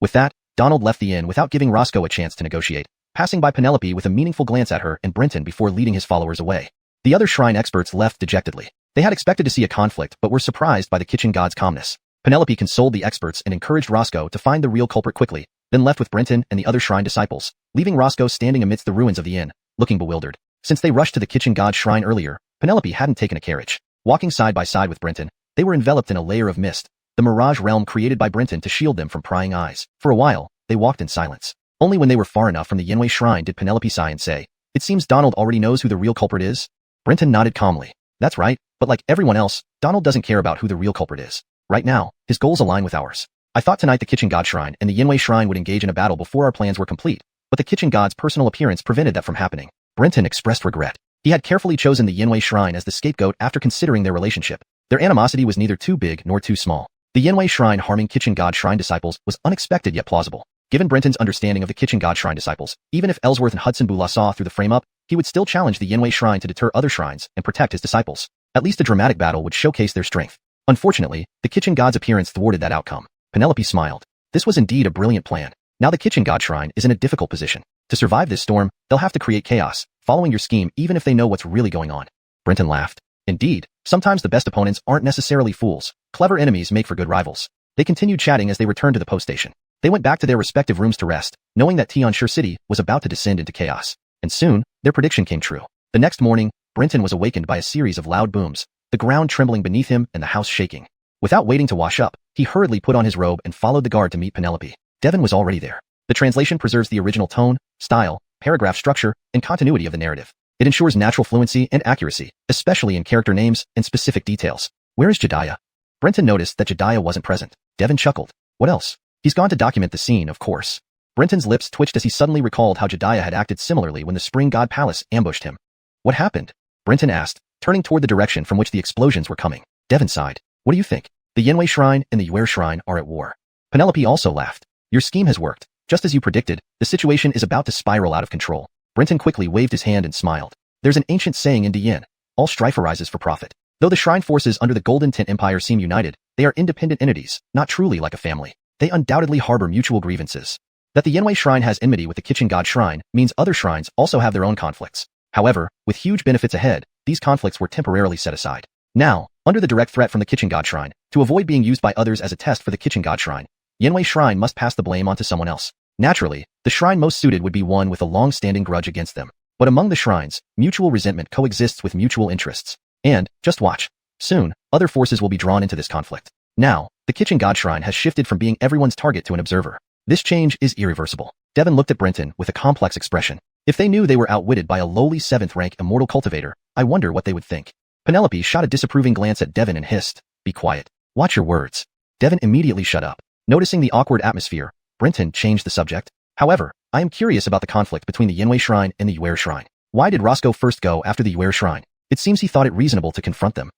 With that, Donald left the inn without giving Roscoe a chance to negotiate, passing by Penelope with a meaningful glance at her and Brenton before leading his followers away. The other shrine experts left dejectedly. They had expected to see a conflict but were surprised by the kitchen god's calmness. Penelope consoled the experts and encouraged Roscoe to find the real culprit quickly, then left with Brenton and the other shrine disciples, leaving Roscoe standing amidst the ruins of the inn, looking bewildered. Since they rushed to the kitchen god's shrine earlier, Penelope hadn't taken a carriage. Walking side by side with Brenton, they were enveloped in a layer of mist, the mirage realm created by Brenton to shield them from prying eyes. For a while, they walked in silence. Only when they were far enough from the Yanwei Shrine did Penelope sigh and say, "It seems Donald already knows who the real culprit is." Brenton nodded calmly. "That's right, but like everyone else, Donald doesn't care about who the real culprit is. Right now, his goals align with ours. I thought tonight the kitchen god shrine and the Yanwei Shrine would engage in a battle before our plans were complete, but the kitchen god's personal appearance prevented that from happening." Brenton expressed regret. He had carefully chosen the Yanwei Shrine as the scapegoat after considering their relationship. Their animosity was neither too big nor too small. The Yanwei Shrine harming kitchen god shrine disciples was unexpected yet plausible. Given Brenton's understanding of the kitchen god shrine disciples, even if Ellsworth and Hudson Bula saw through the frame-up, he would still challenge the Yanwei Shrine to deter other shrines and protect his disciples. At least a dramatic battle would showcase their strength. Unfortunately, the kitchen god's appearance thwarted that outcome. Penelope smiled. This was indeed a brilliant plan. Now the kitchen god shrine is in a difficult position. To survive this storm, they'll have to create chaos, following your scheme even if they know what's really going on. Brenton laughed. Indeed, sometimes the best opponents aren't necessarily fools. Clever enemies make for good rivals. They continued chatting as they returned to the post station. They went back to their respective rooms to rest, knowing that Tianshi City was about to descend into chaos. And soon, their prediction came true. The next morning, Brenton was awakened by a series of loud booms, the ground trembling beneath him and the house shaking. Without waiting to wash up, he hurriedly put on his robe and followed the guard to meet Penelope. Devon was already there. The translation preserves the original tone, style, paragraph structure, and continuity of the narrative. It ensures natural fluency and accuracy, especially in character names and specific details. Where is Jediah? Brenton noticed that Jediah wasn't present. Devon chuckled. What else? He's gone to document the scene, of course. Brenton's lips twitched as he suddenly recalled how Jediah had acted similarly when the Spring God Palace ambushed him. What happened? Brenton asked, turning toward the direction from which the explosions were coming. Devon sighed. What do you think? The Yanwei Shrine and the Yuer Shrine are at war. Penelope also laughed. Your scheme has worked. Just as you predicted, the situation is about to spiral out of control. Brenton quickly waved his hand and smiled. There's an ancient saying in Diyin, all strife arises for profit. Though the shrine forces under the Golden Tent Empire seem united, they are independent entities, not truly like a family. They undoubtedly harbor mutual grievances. That the Yanwei Shrine has enmity with the Kitchen God Shrine means other shrines also have their own conflicts. However, with huge benefits ahead, these conflicts were temporarily set aside. Now, under the direct threat from the Kitchen God Shrine, to avoid being used by others as a test for the Kitchen God Shrine, Yanwei Shrine must pass the blame onto someone else. Naturally, the shrine most suited would be one with a long-standing grudge against them. But among the shrines, mutual resentment coexists with mutual interests. And, just watch. Soon, other forces will be drawn into this conflict. Now, the Kitchen God Shrine has shifted from being everyone's target to an observer. This change is irreversible. Devon looked at Brenton with a complex expression. If they knew they were outwitted by a lowly 7th-rank immortal cultivator, I wonder what they would think. Penelope shot a disapproving glance at Devon and hissed, "Be quiet. Watch your words." Devon immediately shut up. Noticing the awkward atmosphere, Brenton changed the subject. "However, I am curious about the conflict between the Yanwei Shrine and the Yuer Shrine. Why did Roscoe first go after the Yuer Shrine? It seems he thought it reasonable to confront them."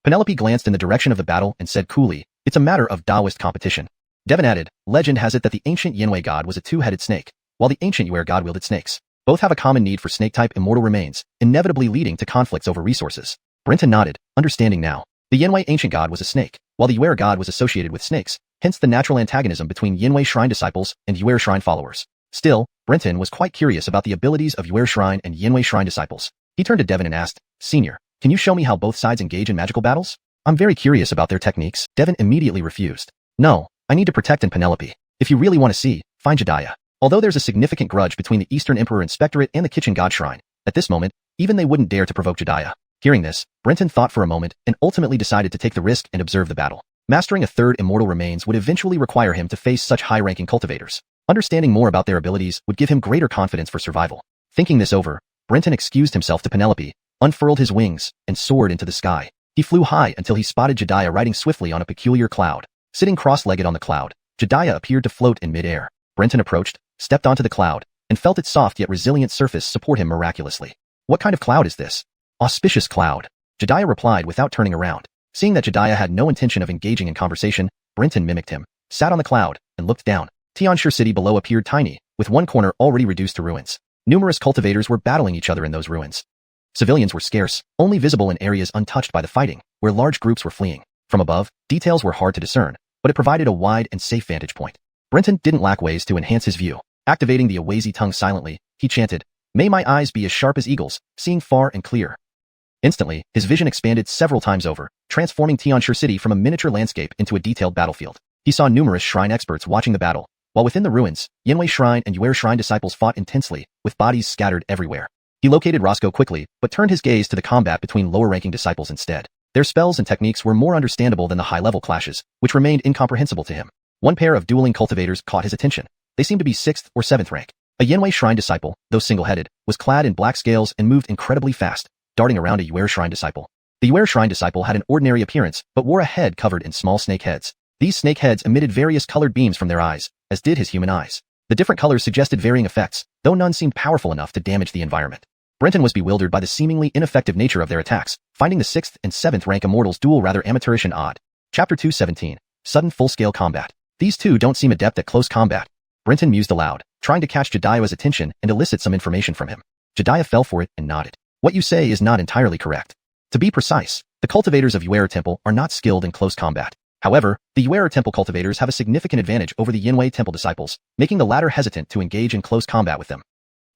Penelope glanced in the direction of the battle and said coolly, "It's a matter of Taoist competition." Devon added, "Legend has it that the ancient Yanwei god was a two-headed snake, while the ancient Yuer god wielded snakes. Both have a common need for snake-type immortal remains, inevitably leading to conflicts over resources." Brenton nodded, understanding now. The Yanwei ancient god was a snake, while the Yuer god was associated with snakes, hence the natural antagonism between Yanwei Shrine disciples and Yuer Shrine followers. Still, Brenton was quite curious about the abilities of Yuer Shrine and Yanwei Shrine disciples. He turned to Devon and asked, "Senior, can you show me how both sides engage in magical battles? I'm very curious about their techniques." Devon immediately refused. "No, I need to protect Penelope. If you really want to see, find Jedediah." Although there's a significant grudge between the Eastern Emperor Inspectorate and the Kitchen God Shrine, at this moment, even they wouldn't dare to provoke Jedediah. Hearing this, Brenton thought for a moment and ultimately decided to take the risk and observe the battle. Mastering a third immortal remains would eventually require him to face such high-ranking cultivators. Understanding more about their abilities would give him greater confidence for survival. Thinking this over, Brenton excused himself to Penelope, unfurled his wings, and soared into the sky. He flew high until he spotted Jedediah riding swiftly on a peculiar cloud. Sitting cross-legged on the cloud, Jedediah appeared to float in mid-air. Brenton approached, stepped onto the cloud, and felt its soft yet resilient surface support him miraculously. "What kind of cloud is this?" "Auspicious cloud," Jedediah replied without turning around. Seeing that Jedediah had no intention of engaging in conversation, Brenton mimicked him, sat on the cloud, and looked down. Tianshi City below appeared tiny, with one corner already reduced to ruins. Numerous cultivators were battling each other in those ruins. Civilians were scarce, only visible in areas untouched by the fighting, where large groups were fleeing. From above, details were hard to discern, but it provided a wide and safe vantage point. Brenton didn't lack ways to enhance his view. Activating the Awazi tongue silently, he chanted, "May my eyes be as sharp as eagles, seeing far and clear." Instantly, his vision expanded several times over, transforming Tianshi City from a miniature landscape into a detailed battlefield. He saw numerous shrine experts watching the battle, while within the ruins, Yanwei Shrine and Yuer Shrine disciples fought intensely, with bodies scattered everywhere. He located Roscoe quickly, but turned his gaze to the combat between lower-ranking disciples instead. Their spells and techniques were more understandable than the high-level clashes, which remained incomprehensible to him. One pair of dueling cultivators caught his attention. They seemed to be 6th or 7th rank. A Yanwei Shrine disciple, though single-headed, was clad in black scales and moved incredibly fast, darting around a Yuer Shrine disciple. The Yuer Shrine disciple had an ordinary appearance, but wore a head covered in small snake heads. These snake heads emitted various colored beams from their eyes, as did his human eyes. The different colors suggested varying effects, though none seemed powerful enough to damage the environment. Brenton was bewildered by the seemingly ineffective nature of their attacks, finding the 6th and 7th rank immortals duel rather amateurish and odd. Chapter 217. Sudden full-scale combat. These two don't seem adept at close combat. Brenton mused aloud, trying to catch Jedediah's attention and elicit some information from him. Jedediah fell for it and nodded. "What you say is not entirely correct. To be precise, the cultivators of Yuer Temple are not skilled in close combat. However, the Yuer Temple cultivators have a significant advantage over the Yanwei Temple disciples, making the latter hesitant to engage in close combat with them."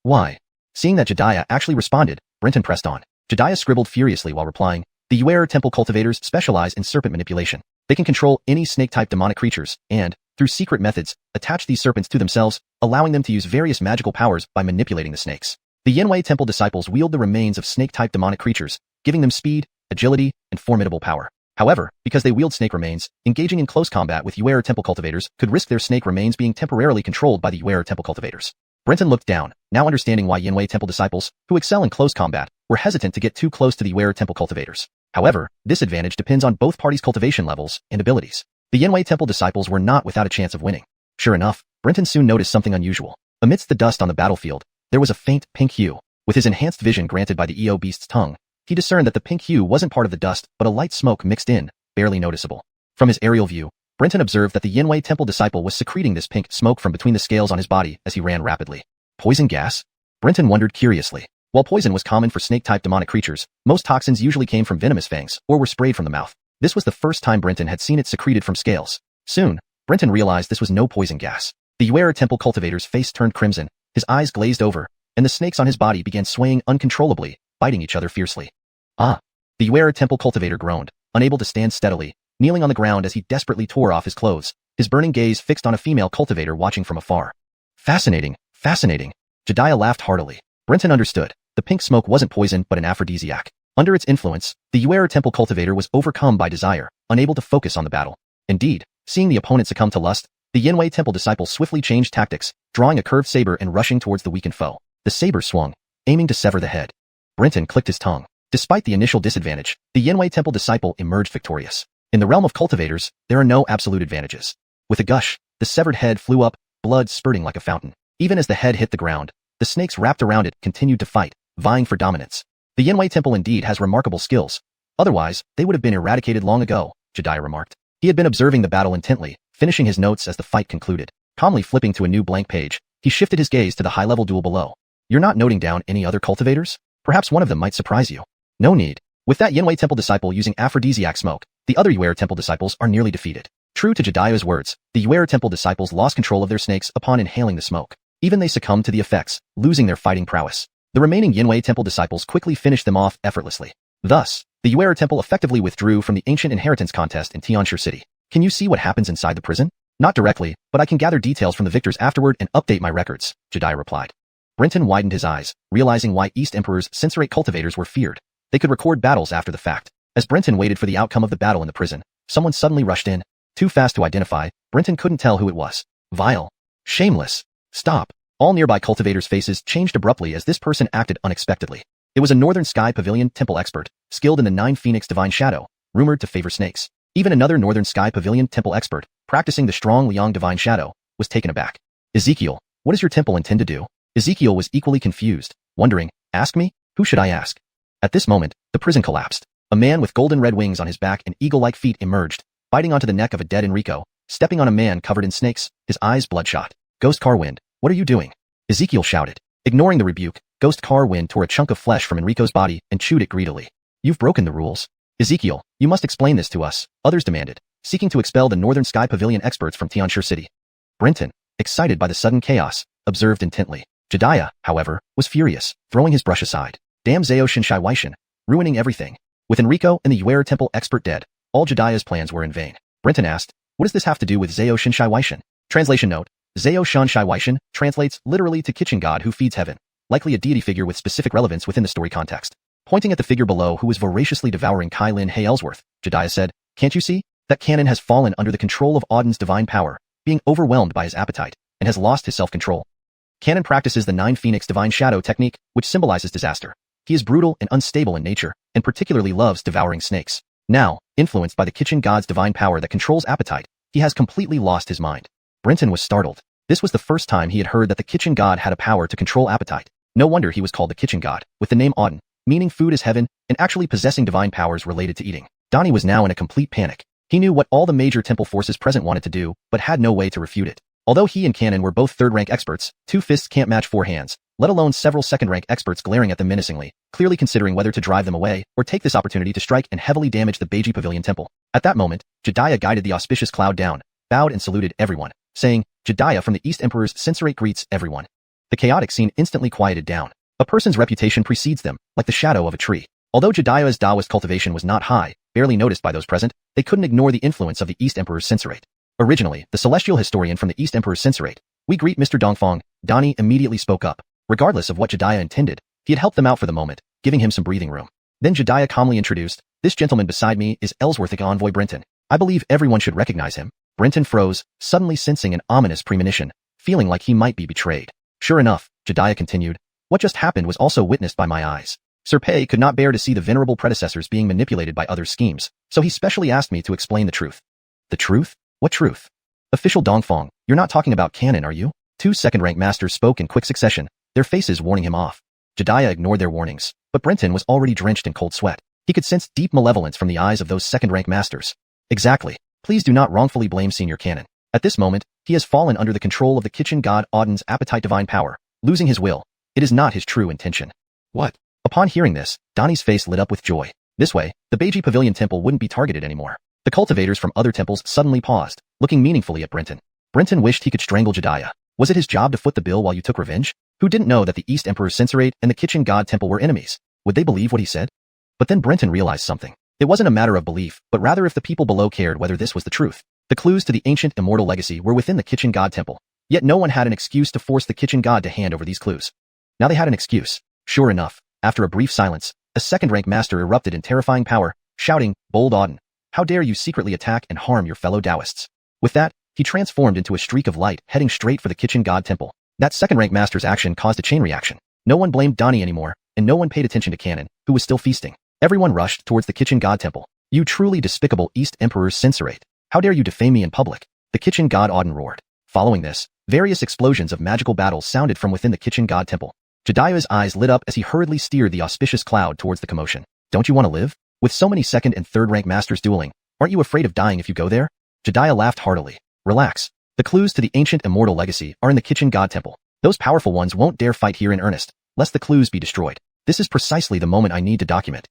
"Why?" Seeing that Jedediah actually responded, Brenton pressed on. Jedediah scribbled furiously while replying, "The Yuer Temple cultivators specialize in serpent manipulation. They can control any snake-type demonic creatures, and, through secret methods, attach these serpents to themselves, allowing them to use various magical powers by manipulating the snakes. The Yanwei Temple disciples wield the remains of snake-type demonic creatures, giving them speed, agility, and formidable power. However, because they wield snake remains, engaging in close combat with Yuer Temple cultivators could risk their snake remains being temporarily controlled by the Yuer Temple cultivators." Brenton looked down, now understanding why Yanwei Temple disciples, who excel in close combat, were hesitant to get too close to the Yuer Temple cultivators. However, this advantage depends on both parties' cultivation levels and abilities. The Yanwei Temple disciples were not without a chance of winning. Sure enough, Brenton soon noticed something unusual. Amidst the dust on the battlefield, there was a faint pink hue. With his enhanced vision granted by the EO Beast's tongue, he discerned that the pink hue wasn't part of the dust, but a light smoke mixed in, barely noticeable. From his aerial view, Brenton observed that the Yanwei Temple disciple was secreting this pink smoke from between the scales on his body as he ran rapidly. Poison gas? Brenton wondered curiously. While poison was common for snake-type demonic creatures, most toxins usually came from venomous fangs or were sprayed from the mouth. This was the first time Brenton had seen it secreted from scales. Soon, Brenton realized this was no poison gas. The Yuera temple cultivator's face turned crimson, his eyes glazed over, and the snakes on his body began swaying uncontrollably, biting each other fiercely. Ah! The Yuera temple cultivator groaned, unable to stand steadily, kneeling on the ground as he desperately tore off his clothes, his burning gaze fixed on a female cultivator watching from afar. Fascinating, fascinating. Jediah laughed heartily. Brenton understood. The pink smoke wasn't poison but an aphrodisiac. Under its influence, the Yuera temple cultivator was overcome by desire, unable to focus on the battle. Indeed, seeing the opponent succumb to lust, the Yinwei temple disciple swiftly changed tactics, drawing a curved saber and rushing towards the weakened foe. The saber swung, aiming to sever the head. Brenton clicked his tongue. Despite the initial disadvantage, the Yinwei temple disciple emerged victorious. In the realm of cultivators, there are no absolute advantages. With a gush, the severed head flew up, blood spurting like a fountain. Even as the head hit the ground, the snakes wrapped around it continued to fight, vying for dominance. The Yinwei temple indeed has remarkable skills. Otherwise, they would have been eradicated long ago, Jediah remarked. He had been observing the battle intently, finishing his notes as the fight concluded. Calmly flipping to a new blank page, he shifted his gaze to the high-level duel below. You're not noting down any other cultivators? Perhaps one of them might surprise you. No need. With that Yinwei temple disciple using aphrodisiac smoke, the other Yuera temple disciples are nearly defeated. True to Jediah's words, the Yuera temple disciples lost control of their snakes upon inhaling the smoke. Even they succumbed to the effects, losing their fighting prowess. The remaining Yinwei temple disciples quickly finished them off effortlessly. Thus, the Yuera temple effectively withdrew from the ancient inheritance contest in Tianshi City. Can you see what happens inside the prison? Not directly, but I can gather details from the victors afterward and update my records, Jediah replied. Brenton widened his eyes, realizing why East Emperor's sensorate cultivators were feared. They could record battles after the fact. As Brenton waited for the outcome of the battle in the prison, someone suddenly rushed in. Too fast to identify, Brenton couldn't tell who it was. Vile. Shameless. Stop. All nearby cultivators' faces changed abruptly as this person acted unexpectedly. It was a Northern Sky Pavilion temple expert, skilled in the 9 Phoenix Divine Shadow, rumored to favor snakes. Even another Northern Sky Pavilion temple expert, practicing the strong Liang Divine Shadow, was taken aback. Ezekiel, what does your temple intend to do? Ezekiel was equally confused, wondering, ask me? Who should I ask? At this moment, the prison collapsed. A man with golden red wings on his back and eagle-like feet emerged, biting onto the neck of a dead Enrico, stepping on a man covered in snakes, his eyes bloodshot. Ghost Carwind, what are you doing? Ezekiel shouted. Ignoring the rebuke, Ghost Carwind tore a chunk of flesh from Enrico's body and chewed it greedily. You've broken the rules. Ezekiel, you must explain this to us, others demanded, seeking to expel the Northern Sky Pavilion experts from Tianshi City. Brenton, excited by the sudden chaos, observed intently. Jediah, however, was furious, throwing his brush aside. Damn xiuxian, ruining everything. With Enrico and the Yuera temple expert dead, all Jediah's plans were in vain. Brenton asked, what does this have to do with xiuxian? Translation note, xiuxian translates literally to kitchen god who feeds heaven, likely a deity figure with specific relevance within the story context. Pointing at the figure below who was voraciously devouring Kai Lin Hay Ellsworth, Jediah said, can't you see? That canon has fallen under the control of Auden's divine power, being overwhelmed by his appetite, and has lost his self-control. Canon practices the 9 Phoenix Divine Shadow technique, which symbolizes disaster. He is brutal and unstable in nature, and particularly loves devouring snakes. Now, influenced by the kitchen god's divine power that controls appetite, he has completely lost his mind. Brenton was startled. This was the first time he had heard that the kitchen god had a power to control appetite. No wonder he was called the kitchen god, with the name Auden, meaning food is heaven, and actually possessing divine powers related to eating. Donnie was now in a complete panic. He knew what all the major temple forces present wanted to do, but had no way to refute it. Although he and Canon were both third-rank experts, 2 fists can't match 4 hands, let alone several second-rank experts glaring at them menacingly, clearly considering whether to drive them away or take this opportunity to strike and heavily damage the Beiji Pavilion temple. At that moment, Jediah guided the auspicious cloud down, bowed and saluted everyone, saying, Jediah from the East Emperor's censorate greets everyone. The chaotic scene instantly quieted down. A person's reputation precedes them, like the shadow of a tree. Although Jediah's Taoist cultivation was not high, barely noticed by those present, they couldn't ignore the influence of the East Emperor's censorate. Originally, the celestial historian from the East Emperor's censorate, we greet Mr. Dongfang, Donnie immediately spoke up. Regardless of what Jediah intended, he had helped them out for the moment, giving him some breathing room. Then Jediah calmly introduced, this gentleman beside me is Ellsworthic envoy Brenton. I believe everyone should recognize him. Brenton froze, suddenly sensing an ominous premonition, feeling like he might be betrayed. Sure enough, Jediah continued, what just happened was also witnessed by my eyes. Sir Pei could not bear to see the venerable predecessors being manipulated by other schemes, so he specially asked me to explain the truth. The truth? What truth? Official Dongfang, you're not talking about canon, are you? 2 second-rank masters spoke in quick succession, their faces warning him off. Jediah ignored their warnings, but Brenton was already drenched in cold sweat. He could sense deep malevolence from the eyes of those second-rank masters. Exactly. Please do not wrongfully blame Senior Canon. At this moment, he has fallen under the control of the kitchen god Auden's appetite divine power, losing his will. It is not his true intention. What? Upon hearing this, Donnie's face lit up with joy. This way, the Beiji Pavilion temple wouldn't be targeted anymore. The cultivators from other temples suddenly paused, looking meaningfully at Brenton. Brenton wished he could strangle Jediah. Was it his job to foot the bill while you took revenge? Who didn't know that the East Emperor's censorate and the Kitchen God Temple were enemies? Would they believe what he said? But then Brenton realized something. It wasn't a matter of belief, but rather if the people below cared whether this was the truth. The clues to the ancient immortal legacy were within the Kitchen God Temple. Yet no one had an excuse to force the Kitchen God to hand over these clues. Now they had an excuse. Sure enough, after a brief silence, a second-rank master erupted in terrifying power, shouting, "Bold Auden, how dare you secretly attack and harm your fellow Taoists?" With that, he transformed into a streak of light heading straight for the Kitchen God Temple. That second-rank master's action caused a chain reaction. No one blamed Donnie anymore, and no one paid attention to Cannon, who was still feasting. Everyone rushed towards the Kitchen God Temple. "You truly despicable East Emperor's censorate. How dare you defame me in public?" The Kitchen God Auden roared. Following this, various explosions of magical battles sounded from within the Kitchen God Temple. Jediah's eyes lit up as he hurriedly steered the auspicious cloud towards the commotion. "Don't you want to live? With so many second and third-rank masters dueling, aren't you afraid of dying if you go there?" Jediah laughed heartily. "Relax. The clues to the ancient immortal legacy are in the Kitchen God Temple. Those powerful ones won't dare fight here in earnest, lest the clues be destroyed. This is precisely the moment I need to document."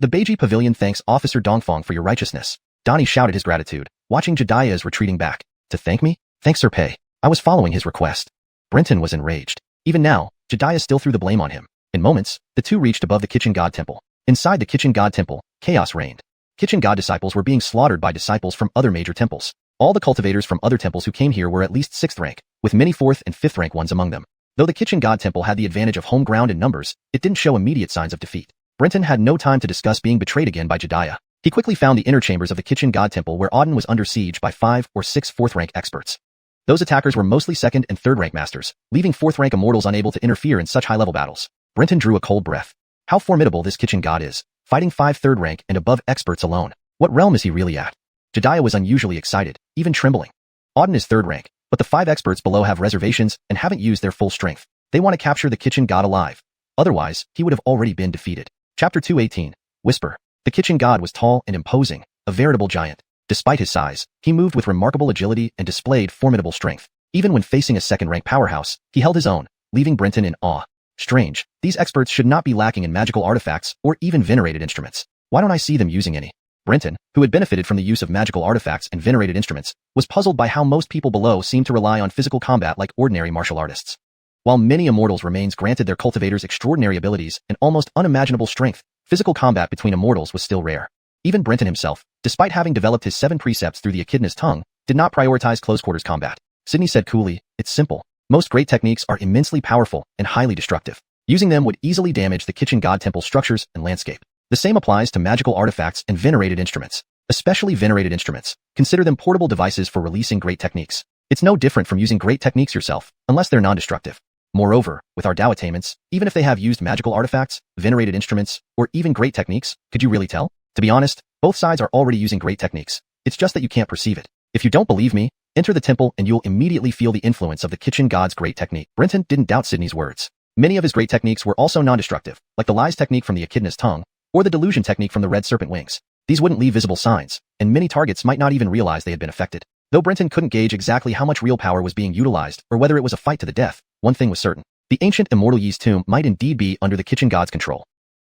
"The Beiji Pavilion thanks Officer Dongfang for your righteousness." Donnie shouted his gratitude, watching Jediah's retreating back. "To thank me? Thanks, Sir Pei. I was following his request." Brenton was enraged. Even now, Jediah still threw the blame on him. In moments, the two reached above the Kitchen God Temple. Inside the Kitchen God Temple, chaos reigned. Kitchen God disciples were being slaughtered by disciples from other major temples. All the cultivators from other temples who came here were at least 6th rank, with many 4th and 5th rank ones among them. Though the Kitchen God Temple had the advantage of home ground and numbers, it didn't show immediate signs of defeat. Brenton had no time to discuss being betrayed again by Jediah. He quickly found the inner chambers of the Kitchen God Temple where Auden was under siege by 5 or 6 4th rank experts. Those attackers were mostly 2nd and 3rd rank masters, leaving 4th rank immortals unable to interfere in such high-level battles. Brenton drew a cold breath. How formidable this Kitchen God is, fighting 5 3rd rank and above experts alone. What realm is he really at? Jediah was unusually excited, even trembling. Auden is 3rd rank, but the 5 experts below have reservations and haven't used their full strength. They want to capture the Kitchen God alive. Otherwise, he would have already been defeated. Chapter 218. Whisper. The Kitchen God was tall and imposing, a veritable giant. Despite his size, he moved with remarkable agility and displayed formidable strength. Even when facing a second-rank powerhouse, he held his own, leaving Brenton in awe. Strange, these experts should not be lacking in magical artifacts or even venerated instruments. Why don't I see them using any? Brenton, who had benefited from the use of magical artifacts and venerated instruments, was puzzled by how most people below seemed to rely on physical combat like ordinary martial artists. While many immortals remains granted their cultivators extraordinary abilities and almost unimaginable strength, physical combat between immortals was still rare. Even Brenton himself, despite having developed his 7 precepts through the echidna's tongue, did not prioritize close-quarters combat. Sydney said coolly, "It's simple. Most great techniques are immensely powerful and highly destructive. Using them would easily damage the Kitchen God Temple structures and landscape. The same applies to magical artifacts and venerated instruments. Especially venerated instruments. Consider them portable devices for releasing great techniques. It's no different from using great techniques yourself, unless they're non-destructive. Moreover, with our Dao attainments, even if they have used magical artifacts, venerated instruments, or even great techniques, could you really tell? To be honest, both sides are already using great techniques. It's just that you can't perceive it. If you don't believe me, enter the temple and you'll immediately feel the influence of the Kitchen God's great technique." Brenton didn't doubt Sydney's words. Many of his great techniques were also non-destructive, like the lies technique from the echidna's tongue, or the delusion technique from the red serpent wings. These wouldn't leave visible signs, and many targets might not even realize they had been affected. Though Brenton couldn't gauge exactly how much real power was being utilized or whether it was a fight to the death, one thing was certain. The ancient immortal Yi's tomb might indeed be under the Kitchen God's control.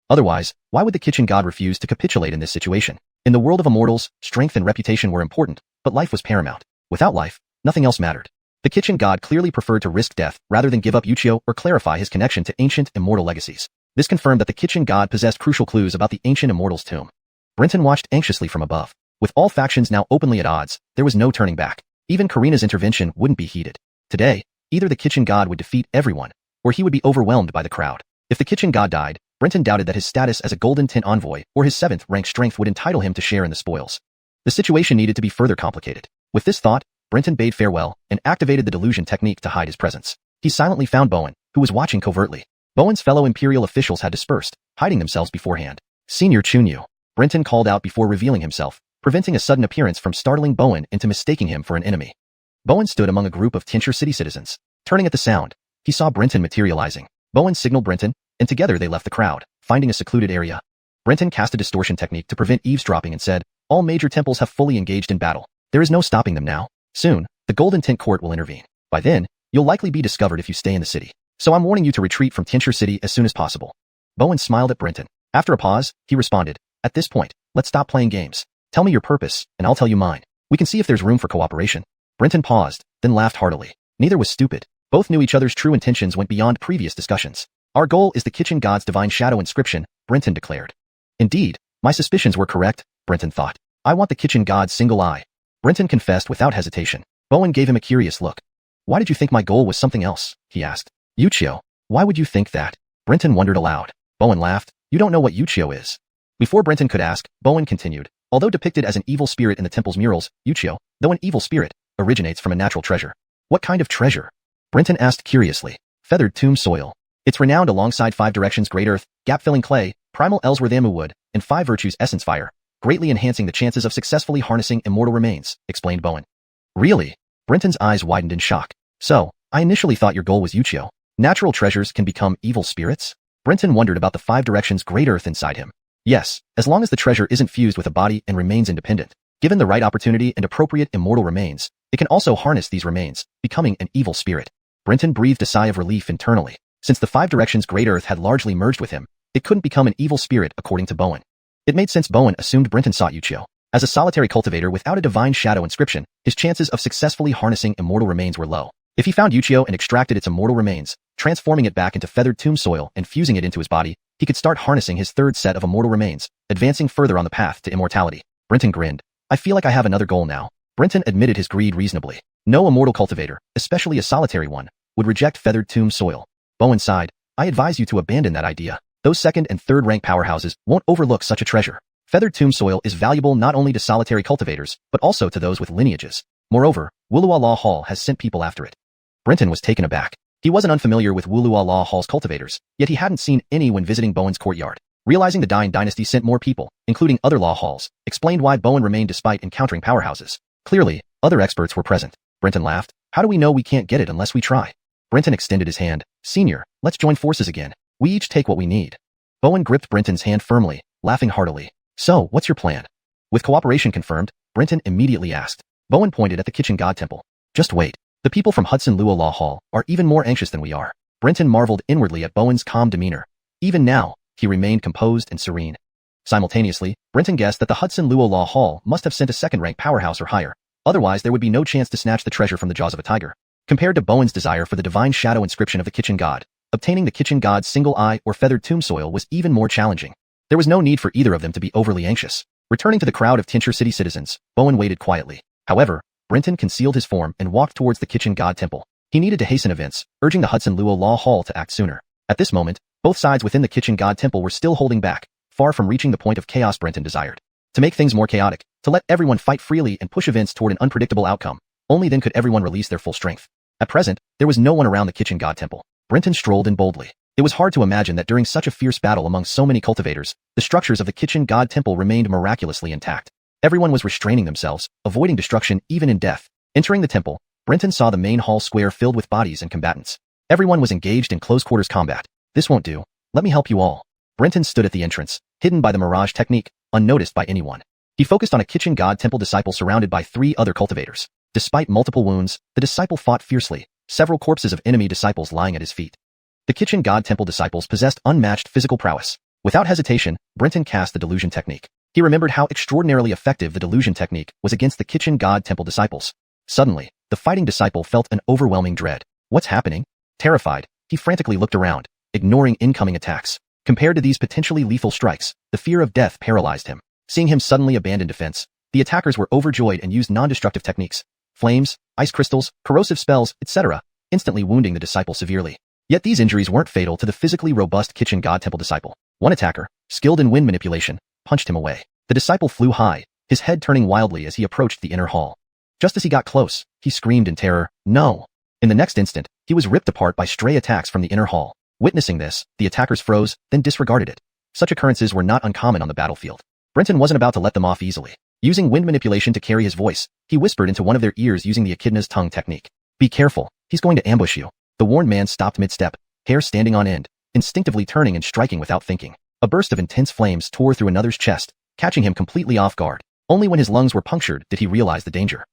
Otherwise, why would the Kitchen God refuse to capitulate in this situation? In the world of immortals, strength and reputation were important, but life was paramount. Without life, nothing else mattered. The Kitchen God clearly preferred to risk death rather than give up wuxia or clarify his connection to ancient immortal legacies. This confirmed that the Kitchen God possessed crucial clues about the ancient immortal's tomb. Brenton watched anxiously from above. With all factions now openly at odds, there was no turning back. Even Karina's intervention wouldn't be heeded. Today, either the Kitchen God would defeat everyone, or he would be overwhelmed by the crowd. If the Kitchen God died, Brenton doubted that his status as a Golden Tint envoy or his 7th rank strength would entitle him to share in the spoils. The situation needed to be further complicated. With this thought, Brenton bade farewell and activated the delusion technique to hide his presence. He silently found Bowen, who was watching covertly. Bowen's fellow Imperial officials had dispersed, hiding themselves beforehand. "Senior Chunyu," Brenton called out before revealing himself, preventing a sudden appearance from startling Bowen into mistaking him for an enemy. Bowen stood among a group of Tianxia City citizens. Turning at the sound, he saw Brenton materializing. Bowen signaled Brenton, and together they left the crowd, finding a secluded area. Brenton cast a distortion technique to prevent eavesdropping and said, "All major temples have fully engaged in battle. There is no stopping them now. Soon, the Golden Tint Court will intervene. By then, you'll likely be discovered if you stay in the city. So I'm warning you to retreat from Tianxia City as soon as possible." Bowen smiled at Brenton. After a pause, he responded, At this point, let's stop playing games. Tell me your purpose, and I'll tell you mine. We can see if there's room for cooperation. Brenton paused, then laughed heartily. Neither was stupid. Both knew each other's true intentions went beyond previous discussions. Our goal is the kitchen god's divine shadow inscription, Brenton declared. Indeed, my suspicions were correct, Brenton thought. I want the kitchen god's single eye. Brenton confessed without hesitation. Bowen gave him a curious look. Why did you think my goal was something else? He asked. Yuchio. Why would you think that? Brenton wondered aloud. Bowen laughed. You don't know what Yuchio is. Before Brenton could ask, Bowen continued. Although depicted as an evil spirit in the temple's murals, Yuchio, though an evil spirit, originates from a natural treasure. What kind of treasure? Brenton asked curiously. Feathered tomb soil. It's renowned alongside 5 Directions Great Earth, Gap-Filling Clay, Primal Ellsworth Amu Wood, and 5 Virtues Essence Fire, greatly enhancing the chances of successfully harnessing immortal remains, explained Bowen. Really? Brenton's eyes widened in shock. So, I initially thought your goal was Yuchio. Natural treasures can become evil spirits? Brenton wondered about the 5 Directions Great Earth inside him. Yes, as long as the treasure isn't fused with a body and remains independent. Given the right opportunity and appropriate immortal remains, it can also harness these remains, becoming an evil spirit. Brenton breathed a sigh of relief internally. Since the 5 Directions Great Earth had largely merged with him, it couldn't become an evil spirit according to Bowen. It made sense Bowen assumed Brenton sought Yuchio. As a solitary cultivator without a divine shadow inscription, his chances of successfully harnessing immortal remains were low. If he found Yuchio and extracted its immortal remains, transforming it back into feathered tomb soil and fusing it into his body, he could start harnessing his third set of immortal remains, advancing further on the path to immortality. Brenton grinned. I feel like I have another goal now. Brenton admitted his greed reasonably. No immortal cultivator, especially a solitary one, would reject feathered tomb soil. Bowen sighed. I advise you to abandon that idea. Those second and third rank powerhouses won't overlook such a treasure. Feathered tomb soil is valuable not only to solitary cultivators, but also to those with lineages. Moreover, Wulua Law Hall has sent people after it. Brenton was taken aback. He wasn't unfamiliar with Wulua Law Hall's cultivators, yet he hadn't seen any when visiting Bowen's courtyard. Realizing the Dine dynasty sent more people, including other law halls, explained why Bowen remained despite encountering powerhouses. Clearly, other experts were present. Brenton laughed. How do we know we can't get it unless we try? Brenton extended his hand. Senior, let's join forces again. We each take what we need. Bowen gripped Brenton's hand firmly, laughing heartily. So, what's your plan? With cooperation confirmed, Brenton immediately asked. Bowen pointed at the kitchen god temple. Just wait. The people from Hudson Luo Law Hall are even more anxious than we are. Brenton marveled inwardly at Bowen's calm demeanor. Even now, he remained composed and serene. Simultaneously, Brenton guessed that the Hudson Luo Law Hall must have sent a second-rank powerhouse or higher. Otherwise, there would be no chance to snatch the treasure from the jaws of a tiger. Compared to Bowen's desire for the divine shadow inscription of the kitchen god, obtaining the kitchen god's single eye or feathered tomb soil was even more challenging. There was no need for either of them to be overly anxious. Returning to the crowd of Tincture City citizens, Bowen waited quietly. However, Brenton concealed his form and walked towards the kitchen god temple. He needed to hasten events, urging the Hudson Luo Law Hall to act sooner. At this moment, both sides within the kitchen god temple were still holding back, far from reaching the point of chaos Brenton desired. To make things more chaotic, to let everyone fight freely and push events toward an unpredictable outcome, only then could everyone release their full strength. At present, there was no one around the kitchen god temple. Brenton strolled in boldly. It was hard to imagine that during such a fierce battle among so many cultivators, the structures of the kitchen god temple remained miraculously intact. Everyone was restraining themselves, avoiding destruction even in death. Entering the temple, Brenton saw the main hall square filled with bodies and combatants. Everyone was engaged in close-quarters combat. This won't do. Let me help you all. Brenton stood at the entrance, hidden by the mirage technique, unnoticed by anyone. He focused on a kitchen god temple disciple surrounded by 3 other cultivators. Despite multiple wounds, the disciple fought fiercely, several corpses of enemy disciples lying at his feet. The kitchen god temple disciples possessed unmatched physical prowess. Without hesitation, Brenton cast the delusion technique. He remembered how extraordinarily effective the delusion technique was against the kitchen god temple disciples. Suddenly, the fighting disciple felt an overwhelming dread. What's happening? Terrified, he frantically looked around, ignoring incoming attacks. Compared to these potentially lethal strikes, the fear of death paralyzed him. Seeing him suddenly abandon defense, the attackers were overjoyed and used non-destructive techniques. Flames, ice crystals, corrosive spells, etc., instantly wounding the disciple severely. Yet these injuries weren't fatal to the physically robust kitchen god temple disciple. One attacker, skilled in wind manipulation, punched him away. The disciple flew high, his head turning wildly as he approached the inner hall. Just as he got close, he screamed in terror, "No!" In the next instant, he was ripped apart by stray attacks from the inner hall. Witnessing this, the attackers froze, then disregarded it. Such occurrences were not uncommon on the battlefield. Brenton wasn't about to let them off easily. Using wind manipulation to carry his voice, he whispered into one of their ears using the echidna's tongue technique. "Be careful, he's going to ambush you." The warned man stopped mid-step, hair standing on end, instinctively turning and striking without thinking. A burst of intense flames tore through another's chest, catching him completely off guard. Only when his lungs were punctured did he realize the danger.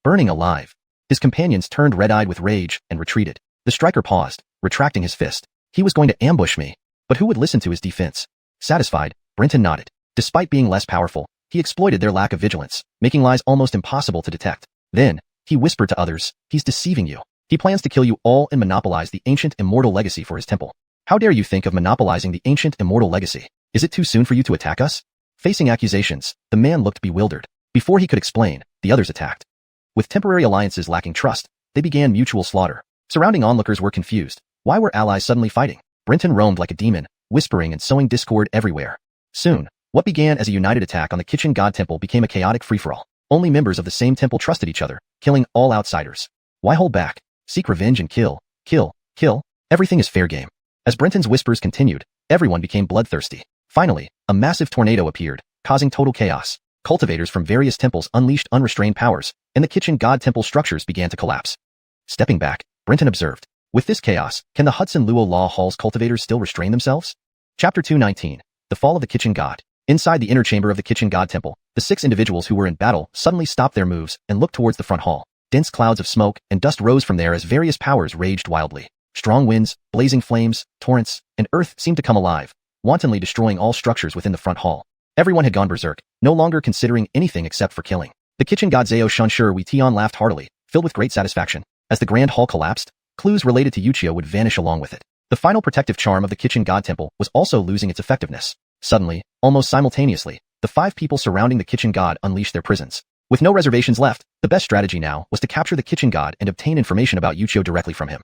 Burning alive. His companions turned red-eyed with rage and retreated. The striker paused, retracting his fist. He was going to ambush me. But who would listen to his defense? Satisfied, Brenton nodded. Despite being less powerful, he exploited their lack of vigilance, making lies almost impossible to detect. Then, he whispered to others, he's deceiving you. He plans to kill you all and monopolize the ancient immortal legacy for his temple. How dare you think of monopolizing the ancient immortal legacy? Is it too soon for you to attack us? Facing accusations, the man looked bewildered. Before he could explain, the others attacked. With temporary alliances lacking trust, they began mutual slaughter. Surrounding onlookers were confused. Why were allies suddenly fighting? Brenton roamed like a demon, whispering and sowing discord everywhere. Soon, what began as a united attack on the kitchen god temple became a chaotic free-for-all. Only members of the same temple trusted each other, killing all outsiders. Why hold back? Seek revenge and kill, kill, kill. Everything is fair game. As Brenton's whispers continued, everyone became bloodthirsty. Finally, a massive tornado appeared, causing total chaos. Cultivators from various temples unleashed unrestrained powers, and the kitchen god temple structures began to collapse. Stepping back, Brenton observed, with this chaos, can the Hudson Luo Law Hall's cultivators still restrain themselves? Chapter 219. The Fall of the Kitchen God. Inside the inner chamber of the kitchen god temple, the 6 individuals who were in battle suddenly stopped their moves and looked towards the front hall. Dense clouds of smoke and dust rose from there as various powers raged wildly. Strong winds, blazing flames, torrents, and earth seemed to come alive, wantonly destroying all structures within the front hall. Everyone had gone berserk, no longer considering anything except for killing. The kitchen god Zhao Shunsher Wei Tian laughed heartily, filled with great satisfaction. As the grand hall collapsed, clues related to wuxia would vanish along with it. The final protective charm of the kitchen god temple was also losing its effectiveness. Suddenly, almost simultaneously, the 5 people surrounding the kitchen god unleashed their prisons. With no reservations left, the best strategy now was to capture the kitchen god and obtain information about Yuchio directly from him.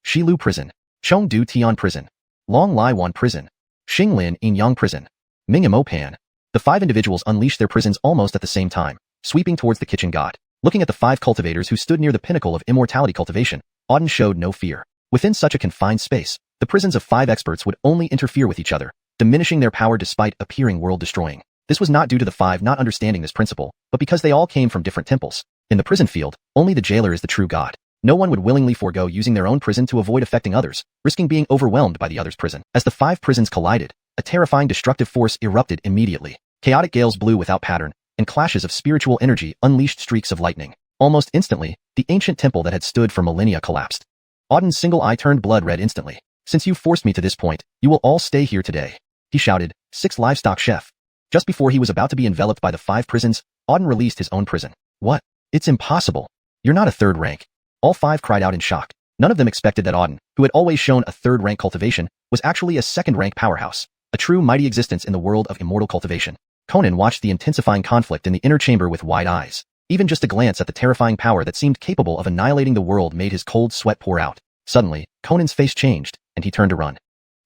Shilu Prison, Chengdu Tian Prison, Long Lai Wan Prison, Xinglin Inyang Prison, Mingamo Pan. The 5 individuals unleashed their prisons almost at the same time, sweeping towards the kitchen god. Looking at the 5 cultivators who stood near the pinnacle of immortality cultivation, Auden showed no fear. Within such a confined space, the prisons of 5 experts would only interfere with each other, diminishing their power despite appearing world-destroying. This was not due to the 5 not understanding this principle, but because they all came from different temples. In the prison field, only the jailer is the true god. No one would willingly forego using their own prison to avoid affecting others, risking being overwhelmed by the other's prison. As the 5 prisons collided, a terrifying destructive force erupted immediately. Chaotic gales blew without pattern, and clashes of spiritual energy unleashed streaks of lightning. Almost instantly, the ancient temple that had stood for millennia collapsed. Auden's single eye turned blood red instantly. Since you forced me to this point, you will all stay here today, he shouted, 6 livestock chef. Just before he was about to be enveloped by the 5 prisons, Auden released his own prison. What? It's impossible. You're not a 3rd rank. All 5 cried out in shock. None of them expected that Auden, who had always shown a 3rd rank cultivation, was actually a 2nd rank powerhouse, a true mighty existence in the world of immortal cultivation. Conan watched the intensifying conflict in the inner chamber with wide eyes. Even just a glance at the terrifying power that seemed capable of annihilating the world made his cold sweat pour out. Suddenly, Conan's face changed, and he turned to run.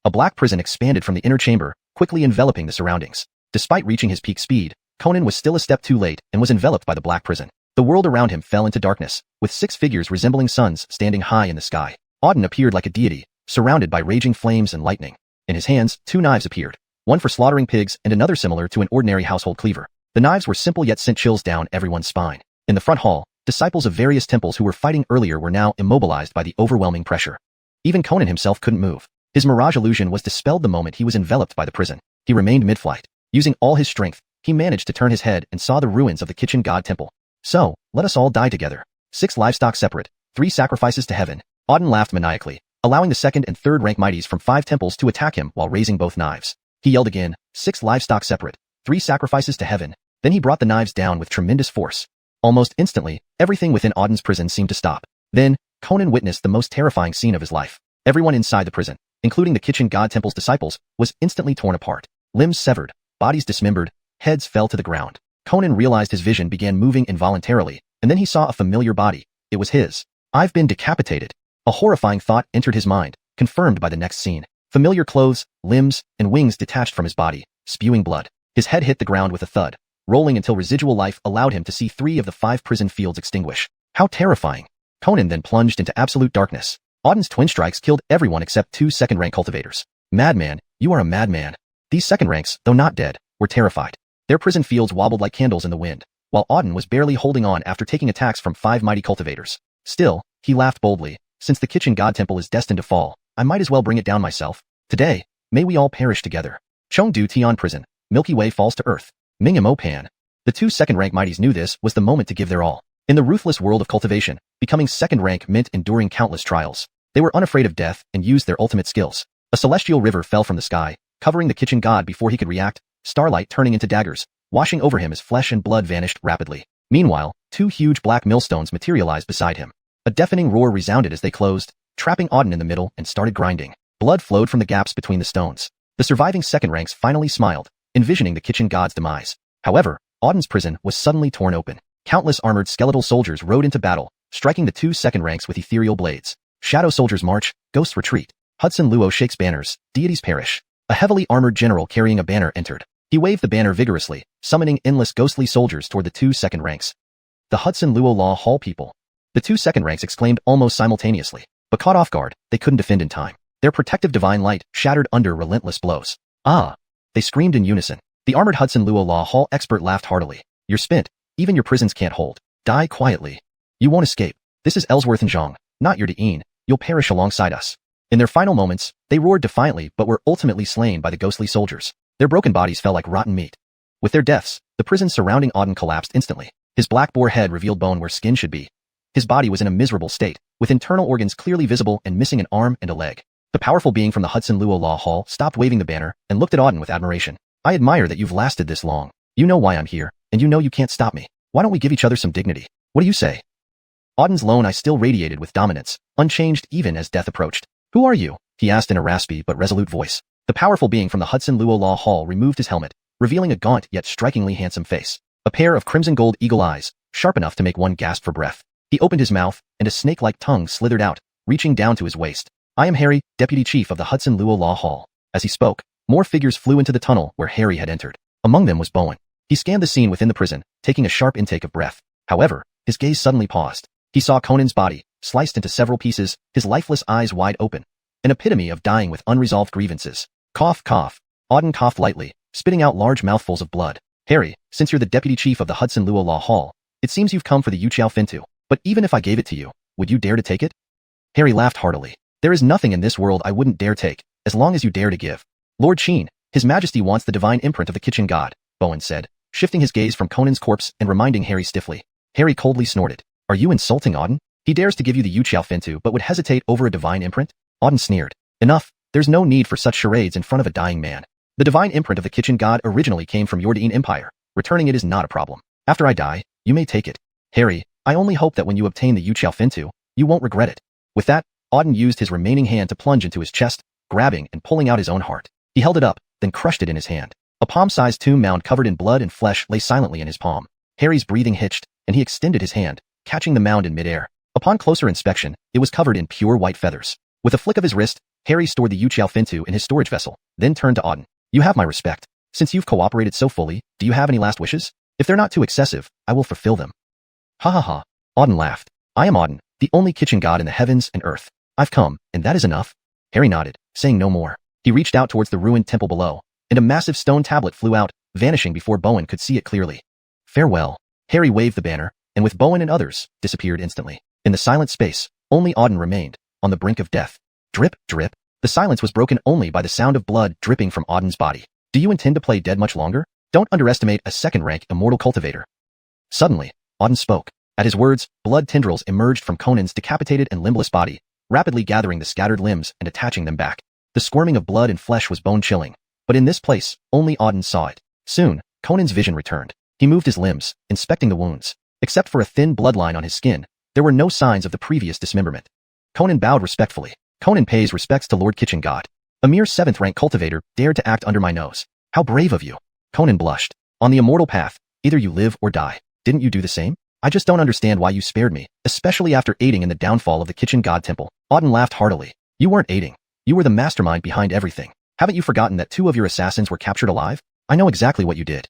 A black prison expanded from the inner chamber, quickly enveloping the surroundings. Despite reaching his peak speed, Conan was still a step too late and was enveloped by the black prison. The world around him fell into darkness, with 6 figures resembling suns standing high in the sky. Auden appeared like a deity, surrounded by raging flames and lightning. In his hands, 2 knives appeared, one for slaughtering pigs and another similar to an ordinary household cleaver. The knives were simple yet sent chills down everyone's spine. In the front hall, disciples of various temples who were fighting earlier were now immobilized by the overwhelming pressure. Even Conan himself couldn't move. His mirage illusion was dispelled the moment he was enveloped by the prison. He remained mid-flight. Using all his strength, he managed to turn his head and saw the ruins of the kitchen god temple. So, let us all die together. 6 livestock separate, 3 sacrifices to heaven. Auden laughed maniacally, allowing the 2nd and 3rd rank mighties from 5 temples to attack him while raising both knives. He yelled again, 6 livestock separate, 3 sacrifices to heaven. Then he brought the knives down with tremendous force. Almost instantly, everything within Auden's prison seemed to stop. Then, Conan witnessed the most terrifying scene of his life. Everyone inside the prison, including the kitchen god temple's disciples, was instantly torn apart. Limbs severed, bodies dismembered, heads fell to the ground. Conan realized his vision began moving involuntarily, and then he saw a familiar body. It was his. I've been decapitated. A horrifying thought entered his mind, confirmed by the next scene. Familiar clothes, limbs, and wings detached from his body, spewing blood. His head hit the ground with a thud, rolling until residual life allowed him to see 3 of the 5 prison fields extinguish. How terrifying. Conan then plunged into absolute darkness. Auden's twin strikes killed everyone except 2 second-rank cultivators. Madman, you are a madman. These second ranks, though not dead, were terrified. Their prison fields wobbled like candles in the wind, while Auden was barely holding on after taking attacks from 5 mighty cultivators. Still, he laughed boldly. Since the kitchen god temple is destined to fall, I might as well bring it down myself. Today, may we all perish together. Chengdu Tian Prison, Milky Way falls to earth. Mingamo Pan. The 2 second-rank mighties knew this was the moment to give their all. In the ruthless world of cultivation, becoming second rank meant enduring countless trials. They were unafraid of death and used their ultimate skills. A celestial river fell from the sky, covering the kitchen god before he could react. starlight turning into daggers, washing over him as flesh and blood vanished rapidly. Meanwhile, 2 huge black millstones materialized beside him. A deafening roar resounded as they closed, trapping Auden in the middle and started grinding. Blood flowed from the gaps between the stones. The surviving second ranks finally smiled, envisioning the kitchen god's demise. However, Auden's prison was suddenly torn open. Countless armored skeletal soldiers rode into battle, striking the 2 second ranks with ethereal blades. Shadow soldiers march, ghosts retreat. Hudson Luo shakes banners, deities perish. A heavily armored general carrying a banner entered. He waved the banner vigorously, summoning endless ghostly soldiers toward the 2 second ranks. The Hudson Luo Law Hall people. The 2 second ranks exclaimed almost simultaneously, but caught off guard, they couldn't defend in time. Their protective divine light shattered under relentless blows. Ah! They screamed in unison. The armored Hudson Luo Law Hall expert laughed heartily. You're spent. Even your prisons can't hold. Die quietly. You won't escape. This is Ellsworth and Zhang, not your Dean. You'll perish alongside us. In their final moments, they roared defiantly but were ultimately slain by the ghostly soldiers. Their broken bodies fell like rotten meat. With their deaths, the prison surrounding Auden collapsed instantly. His black boar head revealed bone where skin should be. His body was in a miserable state, with internal organs clearly visible and missing an arm and a leg. The powerful being from the Hudson Luo Law Hall stopped waving the banner and looked at Auden with admiration. I admire that you've lasted this long. You know why I'm here, and you know you can't stop me. Why don't we give each other some dignity? What do you say? Auden's lone eye still radiated with dominance, unchanged even as death approached. Who are you? He asked in a raspy but resolute voice. The powerful being from the Hudson Luo Law Hall removed his helmet, revealing a gaunt yet strikingly handsome face. A pair of crimson gold eagle eyes, sharp enough to make one gasp for breath. He opened his mouth, and a snake-like tongue slithered out, reaching down to his waist. I am Harry, Deputy Chief of the Hudson Luo Law Hall. As he spoke, more figures flew into the tunnel where Harry had entered. Among them was Bowen. He scanned the scene within the prison, taking a sharp intake of breath. However, his gaze suddenly paused. He saw Conan's body, sliced into several pieces, his lifeless eyes wide open. An epitome of dying with unresolved grievances. Cough, cough. Auden coughed lightly, spitting out large mouthfuls of blood. Harry, since you're the Deputy Chief of the Hudson Luo Law Hall, it seems you've come for the Yuqiao Fintu. But even if I gave it to you, would you dare to take it? Harry laughed heartily. There is nothing in this world I wouldn't dare take, as long as you dare to give. Lord Sheen, His Majesty wants the divine imprint of the kitchen god, Bowen said, shifting his gaze from Conan's corpse and reminding Harry stiffly. Harry coldly snorted. Are you insulting Auden? He dares to give you the Yuqiao Fintu but would hesitate over a divine imprint? Auden sneered. Enough, there's no need for such charades in front of a dying man. The divine imprint of the kitchen god originally came from Yordaen Empire. Returning it is not a problem. After I die, you may take it. Harry, I only hope that when you obtain the Yuqiao Fintu, you won't regret it. With that, Auden used his remaining hand to plunge into his chest, grabbing and pulling out his own heart. He held it up, then crushed it in his hand. A palm-sized tomb mound covered in blood and flesh lay silently in his palm. Harry's breathing hitched, and he extended his hand, catching the mound in midair. Upon closer inspection, it was covered in pure white feathers. With a flick of his wrist, Harry stored the Yuqiao Fintu in his storage vessel, then turned to Auden. You have my respect. Since you've cooperated so fully, do you have any last wishes? If they're not too excessive, I will fulfill them. Ha ha ha. Auden laughed. I am Auden, the only kitchen god in the heavens and earth. I've come, and that is enough. Harry nodded, saying no more. He reached out towards the ruined temple below, and a massive stone tablet flew out, vanishing before Bowen could see it clearly. Farewell. Harry waved the banner, and with Bowen and others, disappeared instantly. In the silent space, only Auden remained, on the brink of death. Drip, drip. The silence was broken only by the sound of blood dripping from Auden's body. Do you intend to play dead much longer? Don't underestimate a second-rank immortal cultivator. Suddenly, Auden spoke. At his words, blood tendrils emerged from Conan's decapitated and limbless body, rapidly gathering the scattered limbs and attaching them back. The squirming of blood and flesh was bone-chilling, but in this place, only Auden saw it. Soon, Conan's vision returned. He moved his limbs, inspecting the wounds. Except for a thin bloodline on his skin, there were no signs of the previous dismemberment. Conan bowed respectfully. Conan pays respects to Lord Kitchen God. A mere 7th-rank cultivator dared to act under my nose. How brave of you. Conan blushed. On the immortal path, either you live or die. Didn't you do the same? I just don't understand why you spared me, especially after aiding in the downfall of the Kitchen God Temple. Auden laughed heartily. You weren't aiding. You were the mastermind behind everything. Haven't you forgotten that 2 of your assassins were captured alive? I know exactly what you did.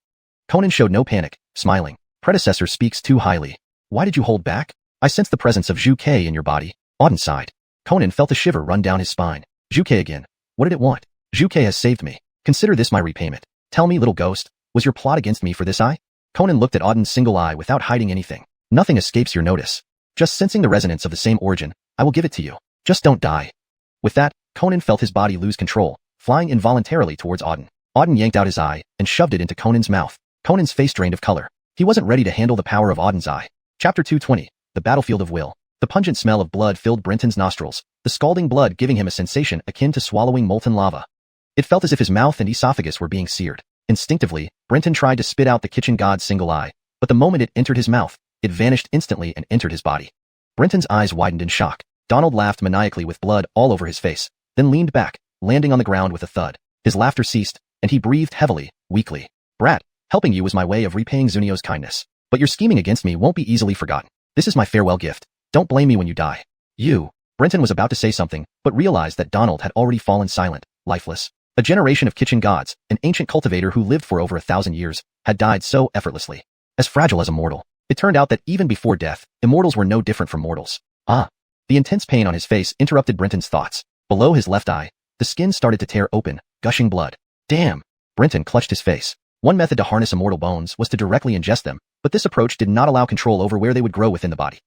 Conan showed no panic, smiling. Predecessor speaks too highly. Why did you hold back? I sensed the presence of Zhu Ke in your body. Auden sighed. Conan felt a shiver run down his spine. Zhu Ke again. What did it want? Zhu Ke has saved me. Consider this my repayment. Tell me, little ghost, was your plot against me for this eye? Conan looked at Auden's single eye without hiding anything. Nothing escapes your notice. Just sensing the resonance of the same origin, I will give it to you. Just don't die. With that, Conan felt his body lose control, flying involuntarily towards Auden. Auden yanked out his eye and shoved it into Conan's mouth. Conan's face drained of color. He wasn't ready to handle the power of Auden's eye. Chapter 220, The Battlefield of Will. The pungent smell of blood filled Brenton's nostrils, the scalding blood giving him a sensation akin to swallowing molten lava. It felt as if his mouth and esophagus were being seared. Instinctively, Brenton tried to spit out the kitchen god's single eye, but the moment it entered his mouth, it vanished instantly and entered his body. Brenton's eyes widened in shock. Donald laughed maniacally with blood all over his face, then leaned back, landing on the ground with a thud. His laughter ceased, and he breathed heavily, weakly. Brat, helping you was my way of repaying Zunio's kindness. But your scheming against me won't be easily forgotten. This is my farewell gift. Don't blame me when you die. Brenton was about to say something, but realized that Donald had already fallen silent, lifeless. A generation of kitchen gods, an ancient cultivator who lived for over 1,000 years, had died so effortlessly. As fragile as a mortal. It turned out that even before death, immortals were no different from mortals. The intense pain on his face interrupted Brenton's thoughts. Below his left eye, the skin started to tear open, gushing blood. Damn! Brenton clutched his face. One method to harness immortal bones was to directly ingest them, but this approach did not allow control over where they would grow within the body.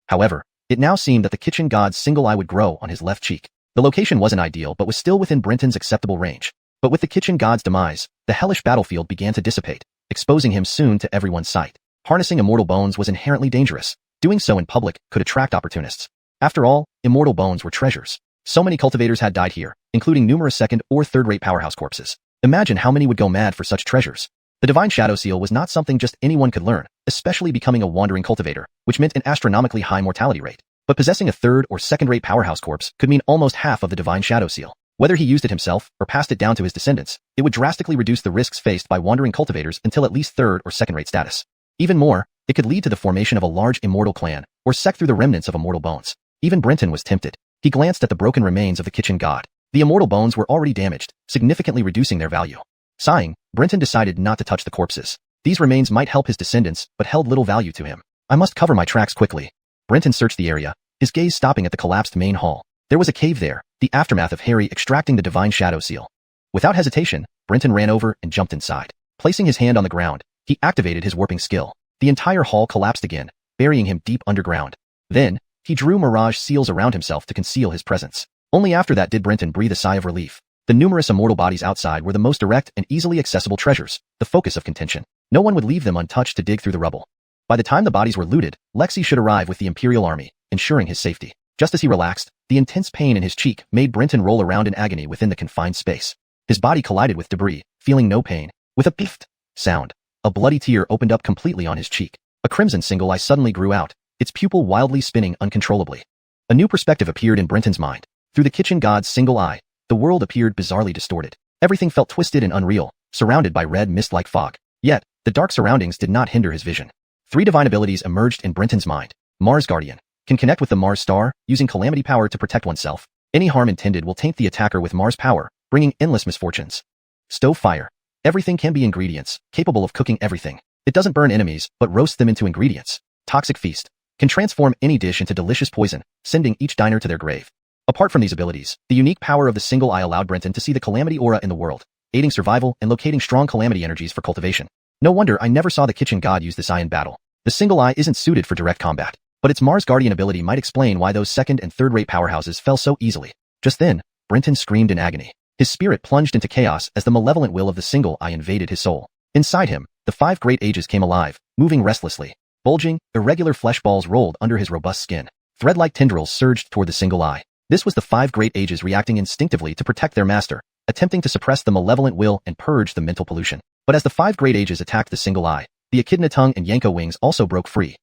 However, it now seemed that the kitchen god's single eye would grow on his left cheek. The location wasn't ideal but was still within Brenton's acceptable range. But with the kitchen god's demise, the hellish battlefield began to dissipate, exposing him soon to everyone's sight. Harnessing immortal bones was inherently dangerous. Doing so in public could attract opportunists. After all, immortal bones were treasures. So many cultivators had died here, including numerous second- or third-rate powerhouse corpses. Imagine how many would go mad for such treasures. The Divine Shadow Seal was not something just anyone could learn, especially becoming a wandering cultivator, which meant an astronomically high mortality rate. But possessing a third- or second-rate powerhouse corpse could mean almost half of the Divine Shadow Seal. Whether he used it himself or passed it down to his descendants, it would drastically reduce the risks faced by wandering cultivators until at least third- or second-rate status. Even more, it could lead to the formation of a large immortal clan, or sect through the remnants of immortal bones. Even Brenton was tempted. He glanced at the broken remains of the kitchen god. The immortal bones were already damaged, significantly reducing their value. Sighing, Brenton decided not to touch the corpses. These remains might help his descendants, but held little value to him. I must cover my tracks quickly. Brenton searched the area, his gaze stopping at the collapsed main hall. There was a cave there, the aftermath of Harry extracting the Divine Shadow Seal. Without hesitation, Brenton ran over and jumped inside. Placing his hand on the ground, he activated his warping skill. The entire hall collapsed again, burying him deep underground. Then, he drew mirage seals around himself to conceal his presence. Only after that did Brenton breathe a sigh of relief. The numerous immortal bodies outside were the most direct and easily accessible treasures, the focus of contention. No one would leave them untouched to dig through the rubble. By the time the bodies were looted, Lexi should arrive with the Imperial Army, ensuring his safety. Just as he relaxed, the intense pain in his cheek made Brenton roll around in agony within the confined space. His body collided with debris, feeling no pain. With a piffed sound, a bloody tear opened up completely on his cheek. A crimson single eye suddenly grew out, its pupil wildly spinning uncontrollably. A new perspective appeared in Brenton's mind. Through the kitchen god's single eye, the world appeared bizarrely distorted. Everything felt twisted and unreal, surrounded by red mist-like fog. Yet, the dark surroundings did not hinder his vision. 3 divine abilities emerged in Brenton's mind. Mars Guardian can connect with the Mars star, using calamity power to protect oneself. Any harm intended will taint the attacker with Mars power, bringing endless misfortunes. Stove Fire. Everything can be ingredients, capable of cooking everything. It doesn't burn enemies, but roasts them into ingredients. Toxic Feast can transform any dish into delicious poison, sending each diner to their grave. Apart from these abilities, the unique power of the single eye allowed Brenton to see the calamity aura in the world, aiding survival and locating strong calamity energies for cultivation. No wonder I never saw the kitchen god use this eye in battle. The single eye isn't suited for direct combat, but its Mars Guardian ability might explain why those second- and third-rate powerhouses fell so easily. Just then, Brenton screamed in agony. His spirit plunged into chaos as the malevolent will of the single eye invaded his soul. Inside him, the 5 great ages came alive, moving restlessly. Bulging, irregular flesh balls rolled under his robust skin. Thread-like tendrils surged toward the single eye. This was the 5 great ages reacting instinctively to protect their master, attempting to suppress the malevolent will and purge the mental pollution. But as the 5 great ages attacked the single eye, the echidna tongue and Yanko wings also broke free.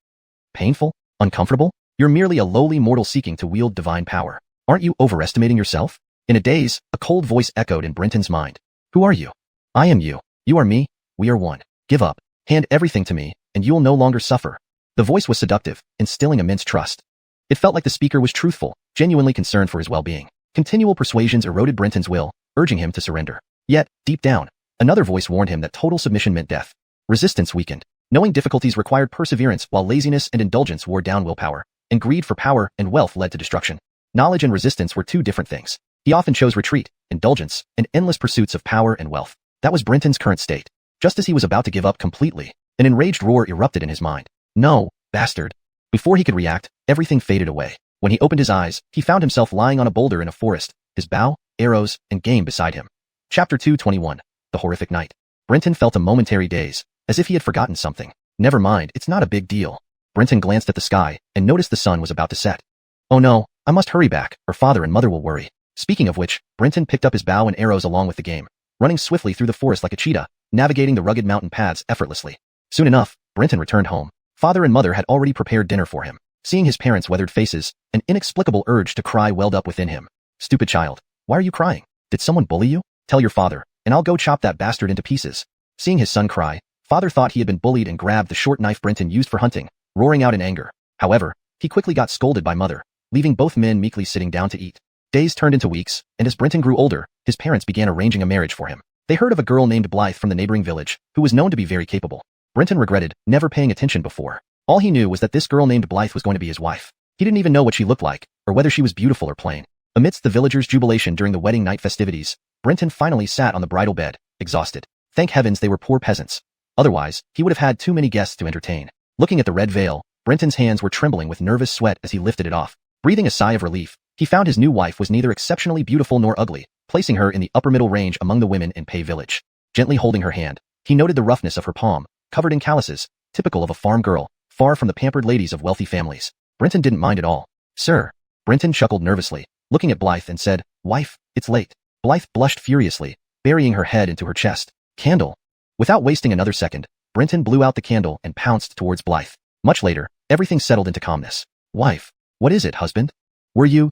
Painful? Uncomfortable? You're merely a lowly mortal seeking to wield divine power. Aren't you overestimating yourself? In a daze, a cold voice echoed in Brenton's mind. Who are you? I am you. You are me. We are one. Give up. Hand everything to me, and you will no longer suffer. The voice was seductive, instilling immense trust. It felt like the speaker was truthful, genuinely concerned for his well-being. Continual persuasions eroded Brenton's will, urging him to surrender. Yet, deep down, another voice warned him that total submission meant death. Resistance weakened. Knowing difficulties required perseverance while laziness and indulgence wore down willpower, and greed for power and wealth led to destruction. Knowledge and resistance were 2 different things. He often chose retreat, indulgence, and endless pursuits of power and wealth. That was Brenton's current state. Just as he was about to give up completely, an enraged roar erupted in his mind. No, bastard. Before he could react, everything faded away. When he opened his eyes, he found himself lying on a boulder in a forest, his bow, arrows, and game beside him. Chapter 221. The Horrific Night. Brenton felt a momentary daze, as if he had forgotten something. Never mind, it's not a big deal. Brenton glanced at the sky and noticed the sun was about to set. Oh no, I must hurry back, or father and mother will worry. Speaking of which, Brenton picked up his bow and arrows along with the game. Running swiftly through the forest like a cheetah, navigating the rugged mountain paths effortlessly. Soon enough, Brenton returned home. Father and mother had already prepared dinner for him. Seeing his parents' weathered faces, an inexplicable urge to cry welled up within him. Stupid child, why are you crying? Did someone bully you? Tell your father, and I'll go chop that bastard into pieces. Seeing his son cry, father thought he had been bullied and grabbed the short knife Brenton used for hunting, roaring out in anger. However, he quickly got scolded by mother, leaving both men meekly sitting down to eat. Days turned into weeks, and as Brenton grew older, his parents began arranging a marriage for him. They heard of a girl named Blythe from the neighboring village, who was known to be very capable. Brenton regretted never paying attention before. All he knew was that this girl named Blythe was going to be his wife. He didn't even know what she looked like, or whether she was beautiful or plain. Amidst the villagers' jubilation during the wedding night festivities, Brenton finally sat on the bridal bed, exhausted. Thank heavens they were poor peasants. Otherwise, he would have had too many guests to entertain. Looking at the red veil, Brenton's hands were trembling with nervous sweat as he lifted it off. Breathing a sigh of relief, he found his new wife was neither exceptionally beautiful nor ugly, placing her in the upper middle range among the women in Pei Village. Gently holding her hand, he noted the roughness of her palm, covered in calluses, typical of a farm girl, far from the pampered ladies of wealthy families. Brenton didn't mind at all. Sir. Brenton chuckled nervously, looking at Blythe and said, Wife, it's late. Blythe blushed furiously, burying her head into her chest. Candle. Without wasting another second, Brenton blew out the candle and pounced towards Blythe. Much later, everything settled into calmness. Wife. What is it, husband? Were you,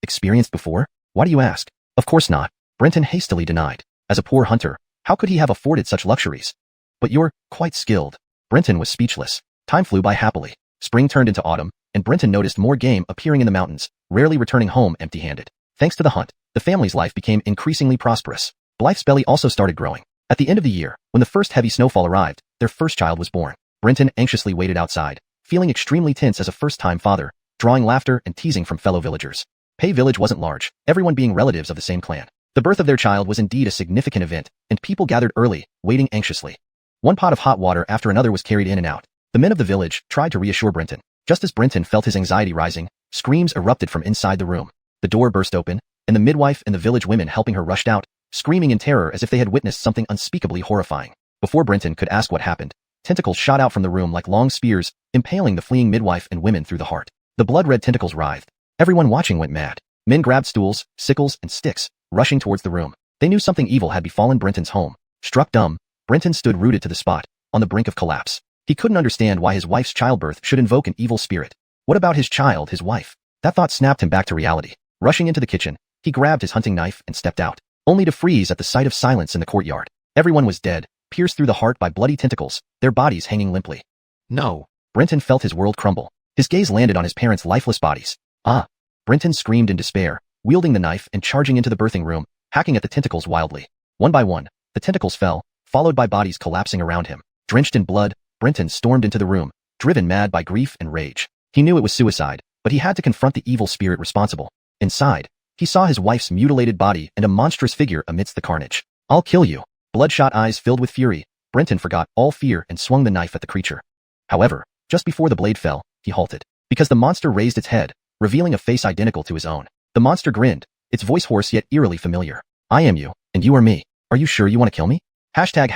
experienced before? Why do you ask? Of course not. Brenton hastily denied. As a poor hunter, how could he have afforded such luxuries? But you're quite skilled. Brenton was speechless. Time flew by happily. Spring turned into autumn, and Brenton noticed more game appearing in the mountains, rarely returning home empty-handed. Thanks to the hunt, the family's life became increasingly prosperous. Blythe's belly also started growing. At the end of the year, when the first heavy snowfall arrived, their first child was born. Brenton anxiously waited outside, feeling extremely tense as a first-time father, drawing laughter and teasing from fellow villagers. Pei Village wasn't large, everyone being relatives of the same clan. The birth of their child was indeed a significant event, and people gathered early, waiting anxiously. One pot of hot water after another was carried in and out. The men of the village tried to reassure Brenton. Just as Brenton felt his anxiety rising, screams erupted from inside the room. The door burst open, and the midwife and the village women helping her rushed out, screaming in terror as if they had witnessed something unspeakably horrifying. Before Brenton could ask what happened, tentacles shot out from the room like long spears, impaling the fleeing midwife and women through the heart. The blood-red tentacles writhed. Everyone watching went mad. Men grabbed stools, sickles, and sticks, rushing towards the room. They knew something evil had befallen Brenton's home. Struck dumb, Brenton stood rooted to the spot, on the brink of collapse. He couldn't understand why his wife's childbirth should invoke an evil spirit. What about his child, his wife? That thought snapped him back to reality. Rushing into the kitchen, he grabbed his hunting knife and stepped out, only to freeze at the sight of silence in the courtyard. Everyone was dead, pierced through the heart by bloody tentacles, their bodies hanging limply. No. Brenton felt his world crumble. His gaze landed on his parents' lifeless bodies. Ah! Brenton screamed in despair, wielding the knife and charging into the birthing room, hacking at the tentacles wildly. One by one, the tentacles fell, followed by bodies collapsing around him. Drenched in blood, Brenton stormed into the room, driven mad by grief and rage. He knew it was suicide, but he had to confront the evil spirit responsible. Inside, he saw his wife's mutilated body and a monstrous figure amidst the carnage. I'll kill you. Bloodshot eyes filled with fury, Brenton forgot all fear and swung the knife at the creature. However, just before the blade fell, he halted, because the monster raised its head, revealing a face identical to his own. The monster grinned, its voice hoarse yet eerily familiar. I am you, and you are me. Are you sure you want to kill me? Hashtag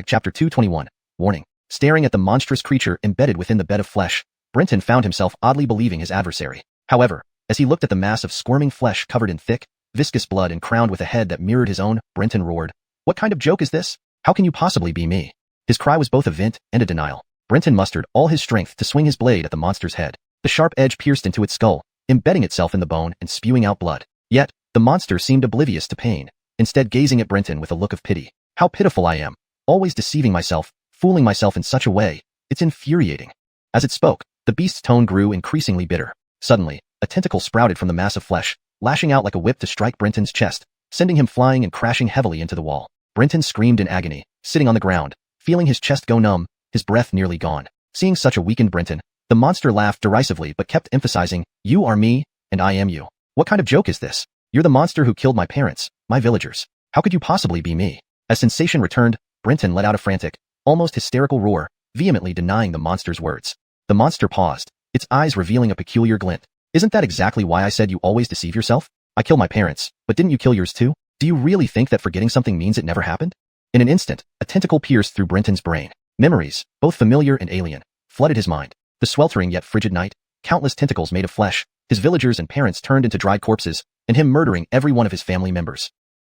chapter 221. Warning. Staring at the monstrous creature embedded within the bed of flesh, Brenton found himself oddly believing his adversary. However, as he looked at the mass of squirming flesh covered in thick, viscous blood and crowned with a head that mirrored his own, Brenton roared. What kind of joke is this? How can you possibly be me? His cry was both a vent and a denial. Brenton mustered all his strength to swing his blade at the monster's head. The sharp edge pierced into its skull, embedding itself in the bone and spewing out blood. Yet, the monster seemed oblivious to pain, instead gazing at Brenton with a look of pity. How pitiful I am, always deceiving myself, fooling myself in such a way. It's infuriating. As it spoke, the beast's tone grew increasingly bitter. Suddenly, a tentacle sprouted from the mass of flesh, lashing out like a whip to strike Brenton's chest, sending him flying and crashing heavily into the wall. Brenton screamed in agony, sitting on the ground, feeling his chest go numb, his breath nearly gone. Seeing such a weakened Brenton, the monster laughed derisively but kept emphasizing, you are me, and I am you. What kind of joke is this? You're the monster who killed my parents, my villagers. How could you possibly be me? As sensation returned, Brenton let out a frantic, almost hysterical roar, vehemently denying the monster's words. The monster paused, its eyes revealing a peculiar glint. Isn't that exactly why I said you always deceive yourself? I killed my parents, but didn't you kill yours too? Do you really think that forgetting something means it never happened? In an instant, a tentacle pierced through Brenton's brain. Memories, both familiar and alien, flooded his mind. The sweltering yet frigid night, countless tentacles made of flesh, his villagers and parents turned into dried corpses, and him murdering every one of his family members.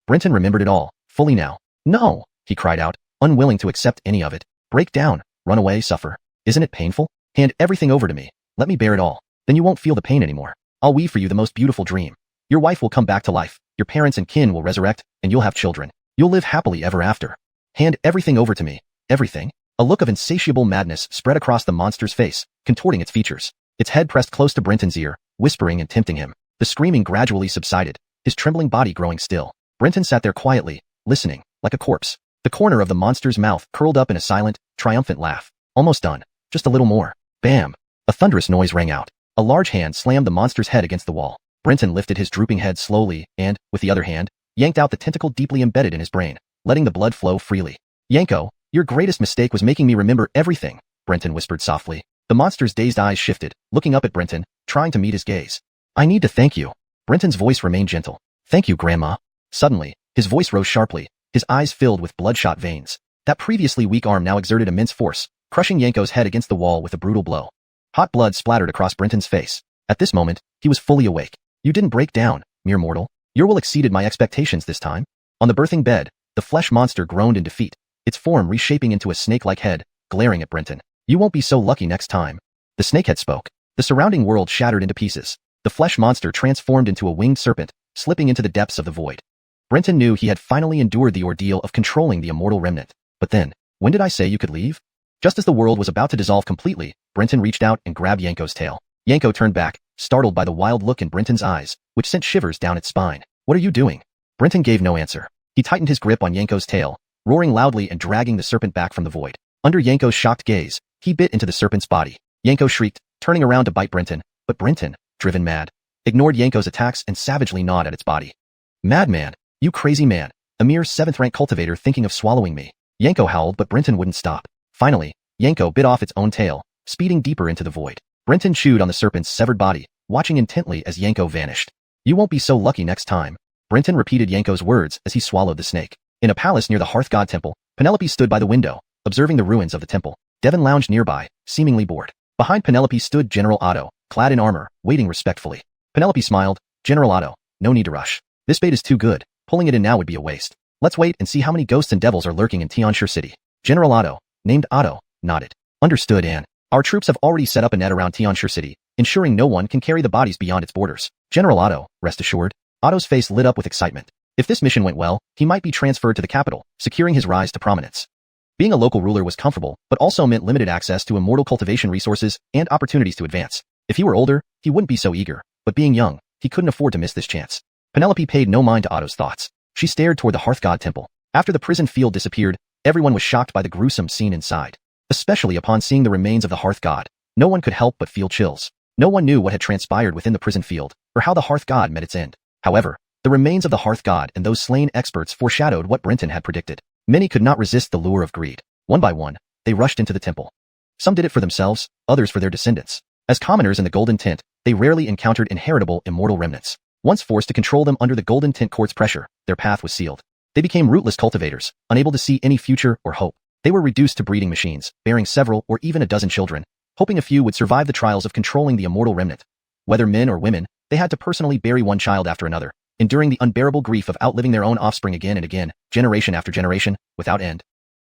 Brenton remembered it all, fully now. No, he cried out, unwilling to accept any of it. Break down, run away, suffer. Isn't it painful? Hand everything over to me. Let me bear it all. Then you won't feel the pain anymore. I'll weave for you the most beautiful dream. Your wife will come back to life. Your parents and kin will resurrect, and you'll have children. You'll live happily ever after. Hand everything over to me. Everything? A look of insatiable madness spread across the monster's face, contorting its features. Its head pressed close to Brenton's ear, whispering and tempting him. The screaming gradually subsided, his trembling body growing still. Brenton sat there quietly, listening, like a corpse. The corner of the monster's mouth curled up in a silent, triumphant laugh. Almost done. Just a little more. Bam! A thunderous noise rang out. A large hand slammed the monster's head against the wall. Brenton lifted his drooping head slowly and, with the other hand, yanked out the tentacle deeply embedded in his brain, letting the blood flow freely. Yanko, your greatest mistake was making me remember everything, Brenton whispered softly. The monster's dazed eyes shifted, looking up at Brenton, trying to meet his gaze. I need to thank you. Brenton's voice remained gentle. Thank you, Grandma. Suddenly, his voice rose sharply, his eyes filled with bloodshot veins. That previously weak arm now exerted immense force, crushing Yanko's head against the wall with a brutal blow. Hot blood splattered across Brenton's face. At this moment, he was fully awake. You didn't break down, mere mortal. Your will exceeded my expectations this time. On the birthing bed, the flesh monster groaned in defeat, its form reshaping into a snake-like head, glaring at Brenton. You won't be so lucky next time. The snakehead spoke. The surrounding world shattered into pieces. The flesh monster transformed into a winged serpent, slipping into the depths of the void. Brenton knew he had finally endured the ordeal of controlling the immortal remnant. But then, when did I say you could leave? Just as the world was about to dissolve completely, Brenton reached out and grabbed Yanko's tail. Yanko turned back, startled by the wild look in Brenton's eyes, which sent shivers down its spine. What are you doing? Brenton gave no answer. He tightened his grip on Yanko's tail, roaring loudly and dragging the serpent back from the void. Under Yanko's shocked gaze, he bit into the serpent's body. Yanko shrieked, turning around to bite Brenton, but Brenton, driven mad, ignored Yanko's attacks and savagely gnawed at its body. Madman, you crazy man, a mere 7th-rank cultivator thinking of swallowing me. Yanko howled, but Brenton wouldn't stop. Finally, Yanko bit off its own tail, speeding deeper into the void. Brenton chewed on the serpent's severed body, watching intently as Yanko vanished. You won't be so lucky next time. Brenton repeated Yanko's words as he swallowed the snake. In a palace near the Hearth God Temple, Penelope stood by the window, observing the ruins of the temple. Devon lounged nearby, seemingly bored. Behind Penelope stood General Otto, clad in armor, waiting respectfully. Penelope smiled. General Otto, no need to rush. This bait is too good. Pulling it in now would be a waste. Let's wait and see how many ghosts and devils are lurking in Tianshi City. General Otto, named Otto, nodded. Understood, Anne. Our troops have already set up a net around Tianshi City, ensuring no one can carry the bodies beyond its borders. General Otto, rest assured. Otto's face lit up with excitement. If this mission went well, he might be transferred to the capital, securing his rise to prominence. Being a local ruler was comfortable, but also meant limited access to immortal cultivation resources and opportunities to advance. If he were older, he wouldn't be so eager, but being young, he couldn't afford to miss this chance. Penelope paid no mind to Otto's thoughts. She stared toward the Hearth God Temple. After the prison field disappeared, everyone was shocked by the gruesome scene inside. Especially upon seeing the remains of the Hearth God, no one could help but feel chills. No one knew what had transpired within the prison field, or how the Hearth God met its end. However, the remains of the Hearth God and those slain experts foreshadowed what Brenton had predicted. Many could not resist the lure of greed. One by one, they rushed into the temple. Some did it for themselves, others for their descendants. As commoners in the Golden Tent, they rarely encountered inheritable immortal remnants. Once forced to control them under the Golden Tent court's pressure, their path was sealed. They became rootless cultivators, unable to see any future or hope. They were reduced to breeding machines, bearing several or even a dozen children, hoping a few would survive the trials of controlling the immortal remnant. Whether men or women, they had to personally bury one child after another, enduring the unbearable grief of outliving their own offspring again and again, generation after generation, without end.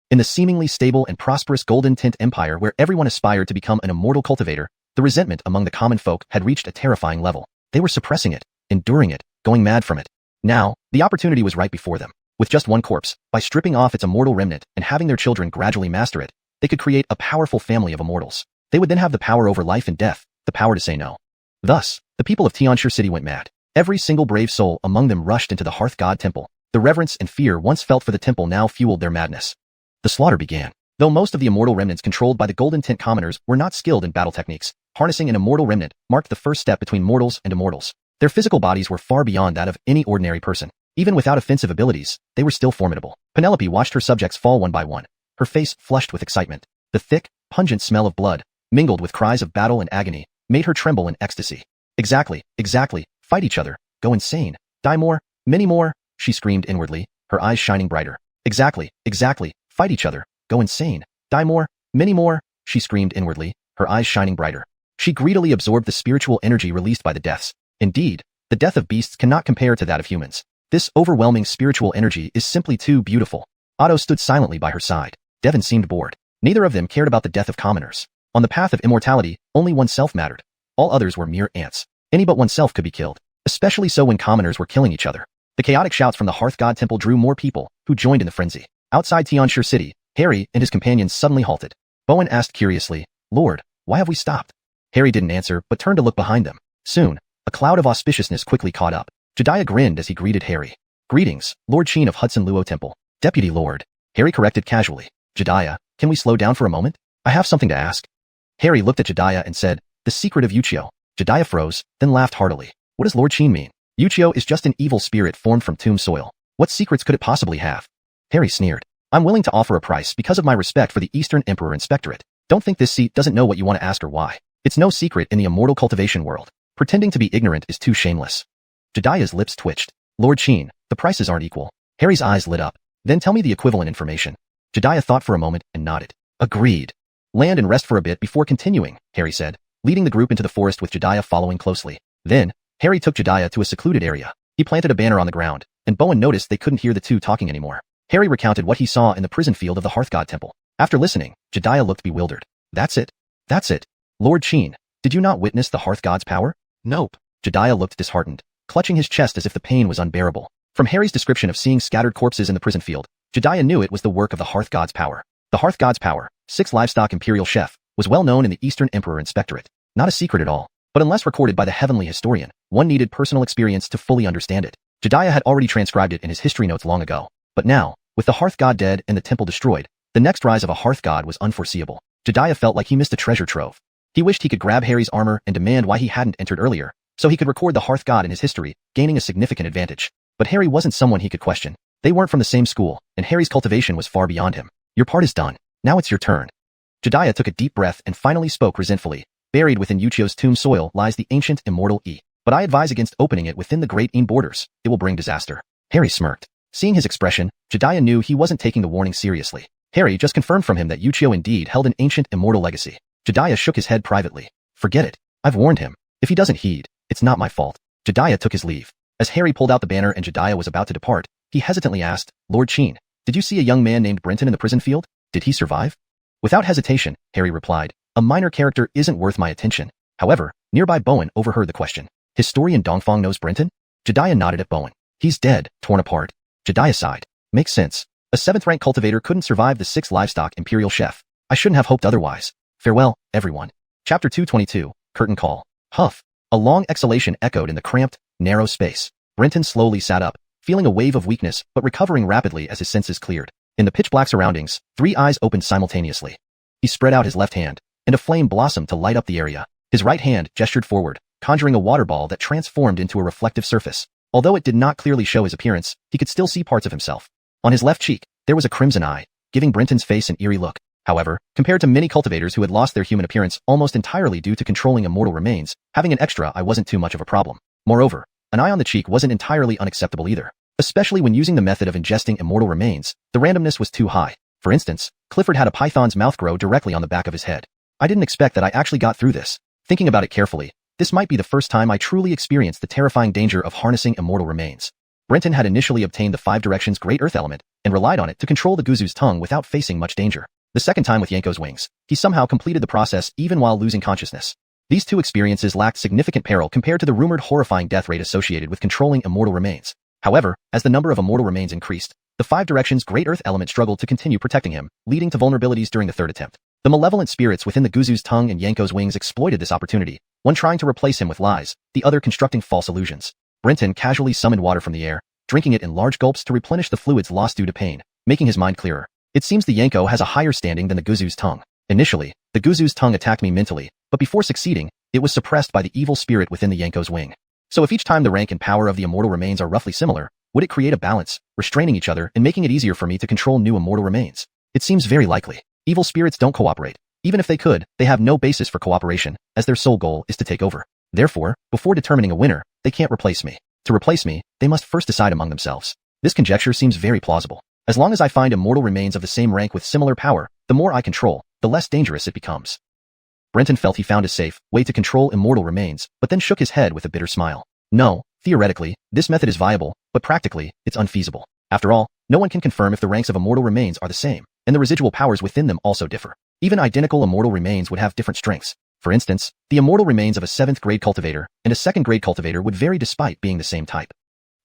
In the seemingly stable and prosperous Golden Tent Empire where everyone aspired to become an immortal cultivator, the resentment among the common folk had reached a terrifying level. They were suppressing it, enduring it, going mad from it. Now, the opportunity was right before them. With just one corpse, by stripping off its immortal remnant and having their children gradually master it, they could create a powerful family of immortals. They would then have the power over life and death, the power to say no. Thus, the people of Tianshi City went mad. Every single brave soul among them rushed into the Hearth God Temple. The reverence and fear once felt for the temple now fueled their madness. The slaughter began. Though most of the immortal remnants controlled by the Golden Tent commoners were not skilled in battle techniques, harnessing an immortal remnant marked the first step between mortals and immortals. Their physical bodies were far beyond that of any ordinary person. Even without offensive abilities, they were still formidable. Penelope watched her subjects fall one by one, her face flushed with excitement. The thick, pungent smell of blood, mingled with cries of battle and agony, made her tremble in ecstasy. Exactly, fight each other, go insane, die more, many more, she screamed inwardly, her eyes shining brighter. Exactly, fight each other, go insane, die more, many more, she screamed inwardly, her eyes shining brighter. She greedily absorbed the spiritual energy released by the deaths. Indeed, the death of beasts cannot compare to that of humans. This overwhelming spiritual energy is simply too beautiful. Otto stood silently by her side. Devon seemed bored. Neither of them cared about the death of commoners. On the path of immortality, only oneself mattered. All others were mere ants. Any but oneself could be killed, especially so when commoners were killing each other. The chaotic shouts from the Hearth God Temple drew more people, who joined in the frenzy. Outside Tianshi City, Harry and his companions suddenly halted. Bowen asked curiously, "Lord, why have we stopped?" Harry didn't answer, but turned to look behind them. Soon, a cloud of auspiciousness quickly caught up. Jediah grinned as he greeted Harry. "Greetings, Lord Sheen of Hudson Luo Temple." "Deputy Lord," Harry corrected casually. "Jediah, can we slow down for a moment? I have something to ask." Harry looked at Jediah and said, "The secret of Wuxia." Jediah froze, then laughed heartily. "What does Lord Sheen mean? Wuxia is just an evil spirit formed from tomb soil. What secrets could it possibly have?" Harry sneered. "I'm willing to offer a price because of my respect for the Eastern Emperor Inspectorate. Don't think this seat doesn't know what you want to ask or why. It's no secret in the immortal cultivation world. Pretending to be ignorant is too shameless." Jediah's lips twitched. "Lord Sheen, the prices aren't equal." Harry's eyes lit up. "Then tell me the equivalent information." Jediah thought for a moment and nodded. "Agreed. Land and rest for a bit before continuing," Harry said, leading the group into the forest with Jediah following closely. Then, Harry took Jediah to a secluded area. He planted a banner on the ground, and Bowen noticed they couldn't hear the two talking anymore. Harry recounted what he saw in the prison field of the Hearth God Temple. After listening, Jediah looked bewildered. "That's it. That's it. Lord Sheen, did you not witness the Hearth God's power?" "Nope." Jediah looked disheartened, clutching his chest as if the pain was unbearable. From Harry's description of seeing scattered corpses in the prison field, Jediah knew it was the work of the Hearth God's power. The Hearth God's power, 6 livestock imperial chef, was well known in the Eastern Emperor Inspectorate. Not a secret at all, but unless recorded by the heavenly historian, one needed personal experience to fully understand it. Jediah had already transcribed it in his history notes long ago. But now, with the Hearth God dead and the temple destroyed, the next rise of a Hearth God was unforeseeable. Jediah felt like he missed a treasure trove. He wished he could grab Harry's armor and demand why he hadn't entered earlier, so he could record the Hearth God in his history, gaining a significant advantage. But Harry wasn't someone he could question. They weren't from the same school, and Harry's cultivation was far beyond him. "Your part is done. Now it's your turn." Jediah took a deep breath and finally spoke resentfully. "Buried within Wuxia's tomb soil lies the ancient Immortal E. But I advise against opening it within the Great Een borders. It will bring disaster." Harry smirked. Seeing his expression, Jediah knew he wasn't taking the warning seriously. Harry just confirmed from him that Wuxia indeed held an ancient immortal legacy. Jediah shook his head privately. "Forget it. I've warned him. If he doesn't heed, it's not my fault." Jediah took his leave. As Harry pulled out the banner and Jediah was about to depart, he hesitantly asked, "Lord Sheen, did you see a young man named Brenton in the prison field? Did he survive?" Without hesitation, Harry replied, "A minor character isn't worth my attention." However, nearby Bowen overheard the question. "Historian Dongfang knows Brenton?" Jediah nodded at Bowen. "He's dead, torn apart." Jediah sighed. "Makes sense. A 7th-rank cultivator couldn't survive the 6 livestock imperial chef. I shouldn't have hoped otherwise. Farewell, everyone." Chapter 222, Curtain Call. Huff. A long exhalation echoed in the cramped, narrow space. Brenton slowly sat up, feeling a wave of weakness but recovering rapidly as his senses cleared. In the pitch-black surroundings, 3 eyes opened simultaneously. He spread out his left hand, and a flame blossomed to light up the area. His right hand gestured forward, conjuring a water ball that transformed into a reflective surface. Although it did not clearly show his appearance, he could still see parts of himself. On his left cheek, there was a crimson eye, giving Brenton's face an eerie look. However, compared to many cultivators who had lost their human appearance almost entirely due to controlling immortal remains, having an extra eye wasn't too much of a problem. Moreover, an eye on the cheek wasn't entirely unacceptable either. Especially when using the method of ingesting immortal remains, the randomness was too high. For instance, Clifford had a python's mouth grow directly on the back of his head. "I didn't expect that I actually got through this." Thinking about it carefully, this might be the first time I truly experienced the terrifying danger of harnessing immortal remains. Brenton had initially obtained the 5 Directions Great Earth element and relied on it to control the Guzu's tongue without facing much danger. The second time with Yanko's wings, he somehow completed the process even while losing consciousness. These 2 experiences lacked significant peril compared to the rumored horrifying death rate associated with controlling immortal remains. However, as the number of immortal remains increased, the 5 Directions Great Earth element struggled to continue protecting him, leading to vulnerabilities during the 3rd attempt. The malevolent spirits within the Guzu's tongue and Yanko's wings exploited this opportunity, one trying to replace him with lies, the other constructing false illusions. Brenton casually summoned water from the air, drinking it in large gulps to replenish the fluids lost due to pain, making his mind clearer. It seems the Yanko has a higher standing than the Guzu's tongue. Initially, the Guzu's tongue attacked me mentally, but before succeeding, it was suppressed by the evil spirit within the Yanko's wing. So if each time the rank and power of the immortal remains are roughly similar, would it create a balance, restraining each other and making it easier for me to control new immortal remains? It seems very likely. Evil spirits don't cooperate. Even if they could, they have no basis for cooperation, as their sole goal is to take over. Therefore, before determining a winner, they can't replace me. To replace me, they must first decide among themselves. This conjecture seems very plausible. As long as I find immortal remains of the same rank with similar power, the more I control, the less dangerous it becomes. Brenton felt he found a safe way to control immortal remains, but then shook his head with a bitter smile. No, theoretically, this method is viable, but practically, it's unfeasible. After all, No one can confirm if the ranks of immortal remains are the same, and the residual powers within them also differ. Even identical immortal remains would have different strengths. For instance, the immortal remains of a 7th grade cultivator and a 2nd grade cultivator would vary despite being the same type.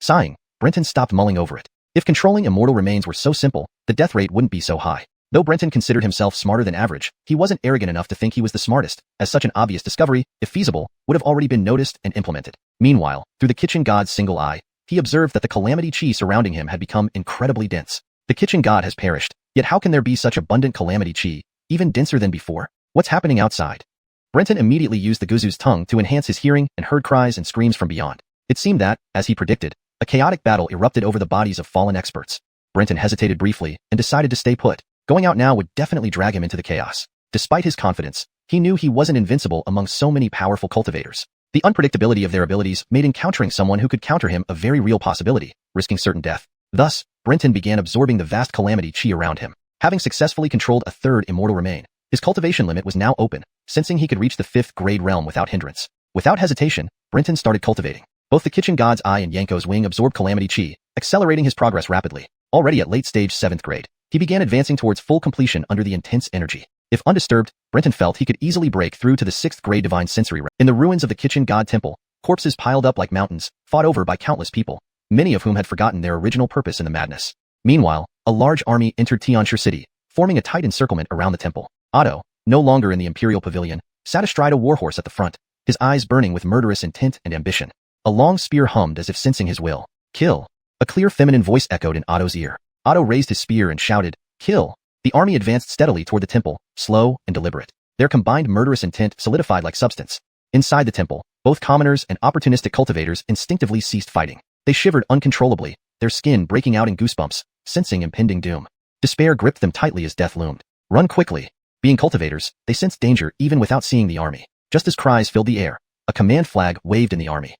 Sighing, Brenton stopped mulling over it. If controlling immortal remains were so simple, the death rate wouldn't be so high. Though Brenton considered himself smarter than average, he wasn't arrogant enough to think he was the smartest, as such an obvious discovery, if feasible, would have already been noticed and implemented. Meanwhile, through the kitchen god's single eye, he observed that the calamity chi surrounding him had become incredibly dense. The kitchen god has perished, yet how can there be such abundant calamity chi, even denser than before? What's happening outside? Brenton immediately used the Guzu's tongue to enhance his hearing and heard cries and screams from beyond. It seemed that, as he predicted, a chaotic battle erupted over the bodies of fallen experts. Brenton hesitated briefly and decided to stay put. Going out now would definitely drag him into the chaos. Despite his confidence, he knew he wasn't invincible among so many powerful cultivators. The unpredictability of their abilities made encountering someone who could counter him a very real possibility, risking certain death. Thus, Brenton began absorbing the vast calamity chi around him. Having successfully controlled a 3rd immortal remain, his cultivation limit was now open, sensing he could reach the 5th grade realm without hindrance. Without hesitation, Brenton started cultivating. Both the kitchen god's eye and Yanko's wing absorbed calamity chi, accelerating his progress rapidly. Already at late stage 7th grade, he began advancing towards full completion under the intense energy. If undisturbed, Brenton felt he could easily break through to the 6th grade divine sensory realm. In the ruins of the kitchen god temple, corpses piled up like mountains, fought over by countless people, many of whom had forgotten their original purpose in the madness. Meanwhile, a large army entered Tianshi City, forming a tight encirclement around the temple. Otto, no longer in the imperial pavilion, sat astride a warhorse at the front, his eyes burning with murderous intent and ambition. A long spear hummed as if sensing his will. Kill. A clear feminine voice echoed in Otto's ear. Otto raised his spear and shouted, Kill. The army advanced steadily toward the temple, slow and deliberate. Their combined murderous intent solidified like substance. Inside the temple, both commoners and opportunistic cultivators instinctively ceased fighting. They shivered uncontrollably, their skin breaking out in goosebumps, sensing impending doom. Despair gripped them tightly as death loomed. Run quickly. Being cultivators, they sensed danger even without seeing the army. Just as cries filled the air, a command flag waved in the army.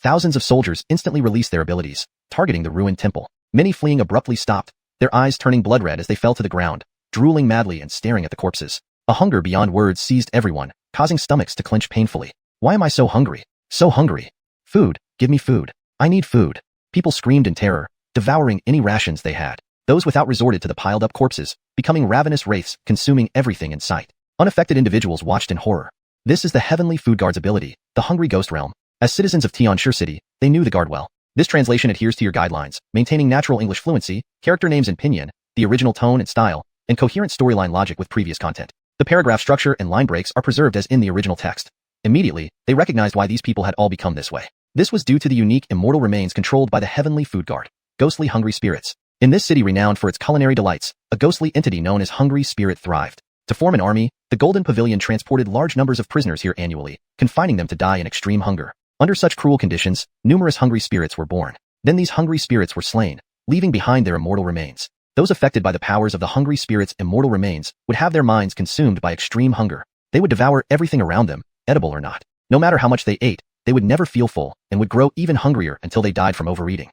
Thousands of soldiers instantly released their abilities, targeting the ruined temple. Many fleeing abruptly stopped, their eyes turning blood red as they fell to the ground, drooling madly and staring at the corpses. A hunger beyond words seized everyone, causing stomachs to clench painfully. Why am I so hungry? So hungry. Food, give me food. I need food. People screamed in terror, devouring any rations they had. Those without resorted to the piled-up corpses, becoming ravenous wraiths, consuming everything in sight. Unaffected individuals watched in horror. This is the Heavenly Food Guard's ability, the Hungry Ghost Realm. As citizens of Tianshi City, they knew the guard well. This translation adheres to your guidelines, maintaining natural English fluency, character names in pinyin, the original tone and style, and coherent storyline logic with previous content. The paragraph structure and line breaks are preserved as in the original text. Immediately, they recognized why these people had all become this way. This was due to the unique immortal remains controlled by the Heavenly Food Guard, ghostly hungry spirits. In this city renowned for its culinary delights, a ghostly entity known as Hungry Spirit thrived. To form an army, the Golden Pavilion transported large numbers of prisoners here annually, confining them to die in extreme hunger. Under such cruel conditions, numerous hungry spirits were born. Then these hungry spirits were slain, leaving behind their immortal remains. Those affected by the powers of the hungry spirits' immortal remains would have their minds consumed by extreme hunger. They would devour everything around them, edible or not. No matter how much they ate, they would never feel full and would grow even hungrier until they died from overeating.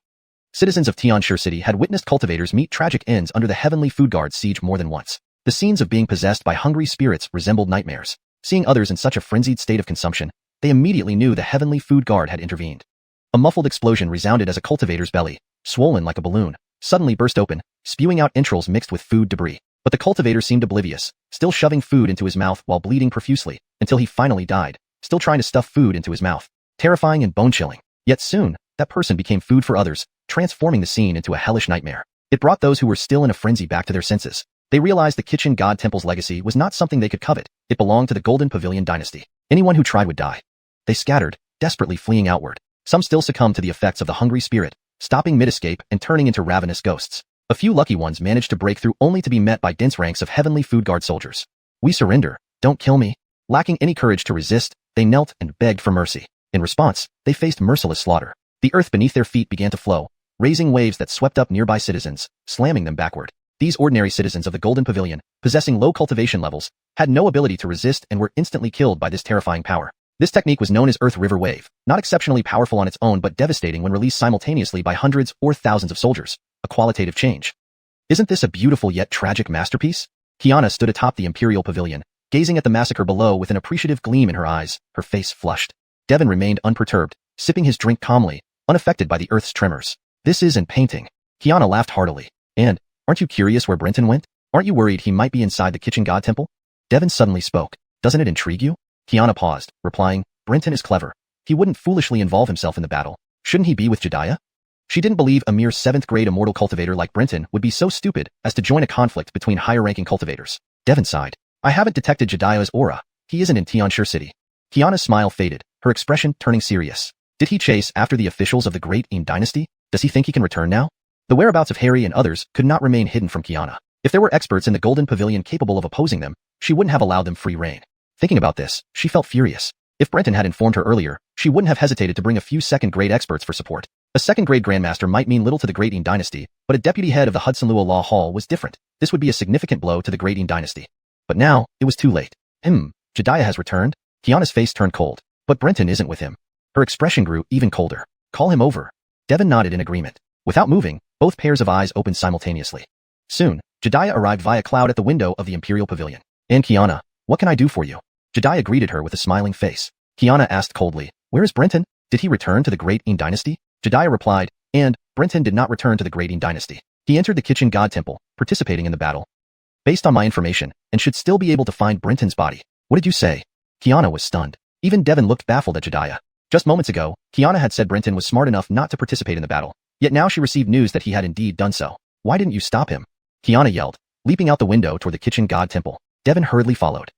Citizens of Tianshi City had witnessed cultivators meet tragic ends under the Heavenly Food Guard's siege more than once. The scenes of being possessed by hungry spirits resembled nightmares. Seeing others in such a frenzied state of consumption, they immediately knew the Heavenly Food Guard had intervened. A muffled explosion resounded as a cultivator's belly, swollen like a balloon, suddenly burst open, spewing out entrails mixed with food debris. But the cultivator seemed oblivious, still shoving food into his mouth while bleeding profusely, until he finally died, still trying to stuff food into his mouth. Terrifying and bone-chilling. Yet soon, that person became food for others, transforming the scene into a hellish nightmare. It brought those who were still in a frenzy back to their senses. They realized the kitchen god temple's legacy was not something they could covet. It belonged to the Golden Pavilion dynasty. Anyone who tried would die. They scattered, desperately fleeing outward. Some still succumbed to the effects of the hungry spirit, stopping mid-escape and turning into ravenous ghosts. A few lucky ones managed to break through only to be met by dense ranks of Heavenly Food Guard soldiers. We surrender. Don't kill me. Lacking any courage to resist, they knelt and begged for mercy. In response, they faced merciless slaughter. The earth beneath their feet began to flow, raising waves that swept up nearby citizens, slamming them backward. These ordinary citizens of the Golden Pavilion, possessing low cultivation levels, had no ability to resist and were instantly killed by this terrifying power. This technique was known as Earth River Wave, not exceptionally powerful on its own but devastating when released simultaneously by hundreds or thousands of soldiers, a qualitative change. Isn't this a beautiful yet tragic masterpiece? Kiana stood atop the Imperial Pavilion, gazing at the massacre below with an appreciative gleam in her eyes, her face flushed. Devon remained unperturbed, sipping his drink calmly, unaffected by the Earth's tremors. This isn't painting. Kiana laughed heartily. And, aren't you curious where Brenton went? Aren't you worried he might be inside the kitchen god temple? Devon suddenly spoke. Doesn't it intrigue you? Kiana paused, replying, Brenton is clever. He wouldn't foolishly involve himself in the battle. Shouldn't he be with Jediah? She didn't believe a mere 7th grade immortal cultivator like Brenton would be so stupid as to join a conflict between higher-ranking cultivators. Devon sighed. I haven't detected Jediah's aura. He isn't in Tianshur City. Kiana's smile faded, her expression turning serious. Did he chase after the officials of the Great Qin dynasty? Does he think he can return now? The whereabouts of Harry and others could not remain hidden from Kiana. If there were experts in the Golden Pavilion capable of opposing them, she wouldn't have allowed them free rein. Thinking about this, she felt furious. If Brenton had informed her earlier, she wouldn't have hesitated to bring a few second-grade experts for support. A second-grade grandmaster might mean little to the Great Qin dynasty, but a deputy head of the Hudson Luo Law Hall was different. This would be a significant blow to the Great Qin dynasty. But now, it was too late. Jediah has returned? Kiana's face turned cold. But Brenton isn't with him. Her expression grew even colder. Call him over. Devon nodded in agreement. Without moving, both pairs of eyes opened simultaneously. Soon, Jediah arrived via cloud at the window of the Imperial Pavilion. And Kiana, what can I do for you? Jediah greeted her with a smiling face. Kiana asked coldly, where is Brenton? Did he return to the Great Qin dynasty? Jediah replied, and Brenton did not return to the Great Qin dynasty. He entered the kitchen god temple, participating in the battle. Based on my information, and should still be able to find Brenton's body. What did you say? Kiana was stunned. Even Devon looked baffled at Jediah. Just moments ago, Kiana had said Brenton was smart enough not to participate in the battle. Yet now she received news that he had indeed done so. Why didn't you stop him? Kiana yelled, leaping out the window toward the kitchen god temple. Devon hurriedly followed.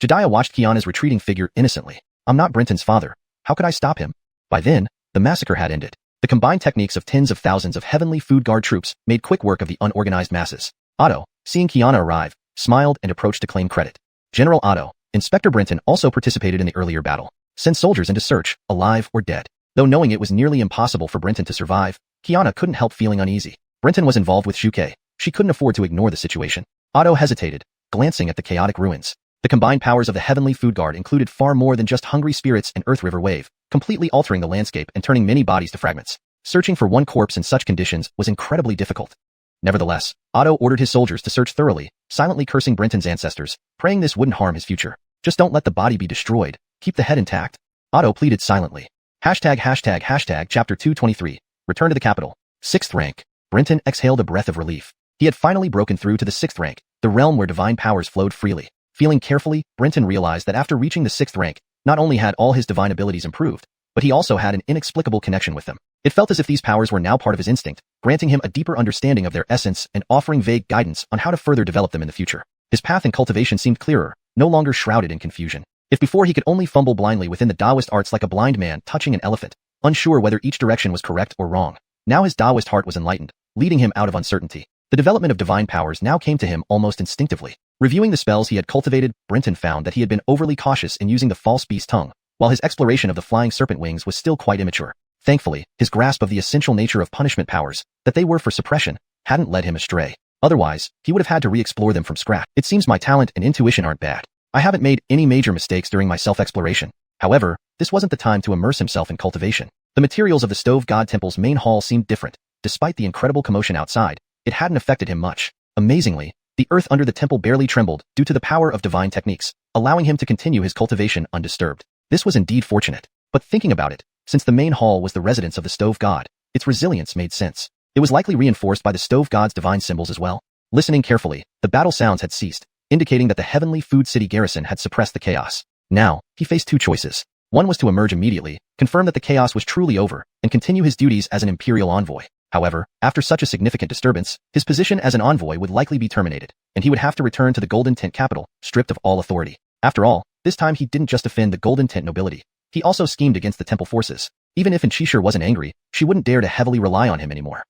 Jediah watched Kiana's retreating figure innocently. I'm not Brenton's father. How could I stop him? By then, the massacre had ended. The combined techniques of tens of thousands of heavenly food guard troops made quick work of the unorganized masses. Otto, seeing Kiana arrive, smiled and approached to claim credit. General Otto, Inspector Brenton also participated in the earlier battle. Send soldiers into search, alive or dead. Though knowing it was nearly impossible for Brenton to survive, Kiana couldn't help feeling uneasy. Brenton was involved with Xiuxian. She couldn't afford to ignore the situation. Otto hesitated, glancing at the chaotic ruins. The combined powers of the Heavenly Food Guard included far more than just hungry spirits and Earth River Wave, completely altering the landscape and turning many bodies to fragments. Searching for one corpse in such conditions was incredibly difficult. Nevertheless, Otto ordered his soldiers to search thoroughly, silently cursing Brenton's ancestors, praying this wouldn't harm his future. Just don't let the body be destroyed. Keep the head intact. Otto pleaded silently. Chapter 223. Return to the capital. 6th rank. Brenton exhaled a breath of relief. He had finally broken through to the 6th rank, the realm where divine powers flowed freely. Feeling carefully, Brenton realized that after reaching the 6th rank, not only had all his divine abilities improved, but he also had an inexplicable connection with them. It felt as if these powers were now part of his instinct, granting him a deeper understanding of their essence and offering vague guidance on how to further develop them in the future. His path in cultivation seemed clearer, no longer shrouded in confusion. If before he could only fumble blindly within the Taoist arts like a blind man touching an elephant, unsure whether each direction was correct or wrong, now his Taoist heart was enlightened, leading him out of uncertainty. The development of divine powers now came to him almost instinctively. Reviewing the spells he had cultivated, Brenton found that he had been overly cautious in using the false beast tongue, while his exploration of the flying serpent wings was still quite immature. Thankfully, his grasp of the essential nature of punishment powers, that they were for suppression, hadn't led him astray. Otherwise, he would have had to re-explore them from scratch. It seems my talent and intuition aren't bad. I haven't made any major mistakes during my self-exploration. However, this wasn't the time to immerse himself in cultivation. The materials of the Stove God Temple's main hall seemed different. Despite the incredible commotion outside, it hadn't affected him much. Amazingly, the earth under the temple barely trembled due to the power of divine techniques, allowing him to continue his cultivation undisturbed. This was indeed fortunate. But thinking about it, since the main hall was the residence of the Stove God, its resilience made sense. It was likely reinforced by the Stove God's divine symbols as well. Listening carefully, the battle sounds had ceased, indicating that the Heavenly Food City garrison had suppressed the chaos. Now, he faced two choices. One was to emerge immediately, confirm that the chaos was truly over, and continue his duties as an imperial envoy. However, after such a significant disturbance, his position as an envoy would likely be terminated, and he would have to return to the Golden Tint capital, stripped of all authority. After all, this time he didn't just offend the Golden Tint nobility. He also schemed against the temple forces. Even if Inchishur wasn't angry, she wouldn't dare to heavily rely on him anymore.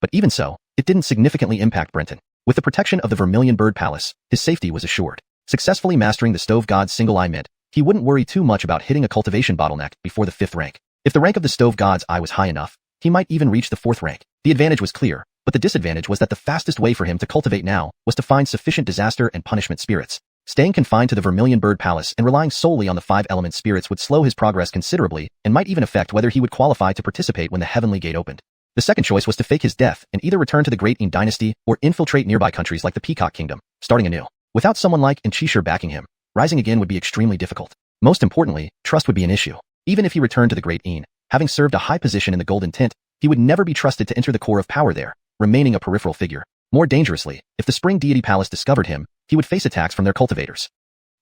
But even so, it didn't significantly impact Brenton. With the protection of the Vermilion Bird Palace, his safety was assured. Successfully mastering the Stove God's single eye meant he wouldn't worry too much about hitting a cultivation bottleneck before the 5th rank. If the rank of the Stove God's eye was high enough, he might even reach the 4th rank. The advantage was clear, but the disadvantage was that the fastest way for him to cultivate now was to find sufficient disaster and punishment spirits. Staying confined to the Vermilion Bird Palace and relying solely on the 5-element spirits would slow his progress considerably and might even affect whether he would qualify to participate when the Heavenly Gate opened. The second choice was to fake his death and either return to the Great Qin dynasty or infiltrate nearby countries like the Peacock Kingdom, starting anew. Without someone like Inchishur backing him, rising again would be extremely difficult. Most importantly, trust would be an issue. Even if he returned to the Great Qin, having served a high position in the Golden Tint, he would never be trusted to enter the core of power there, remaining a peripheral figure. More dangerously, if the Spring Deity Palace discovered him, he would face attacks from their cultivators.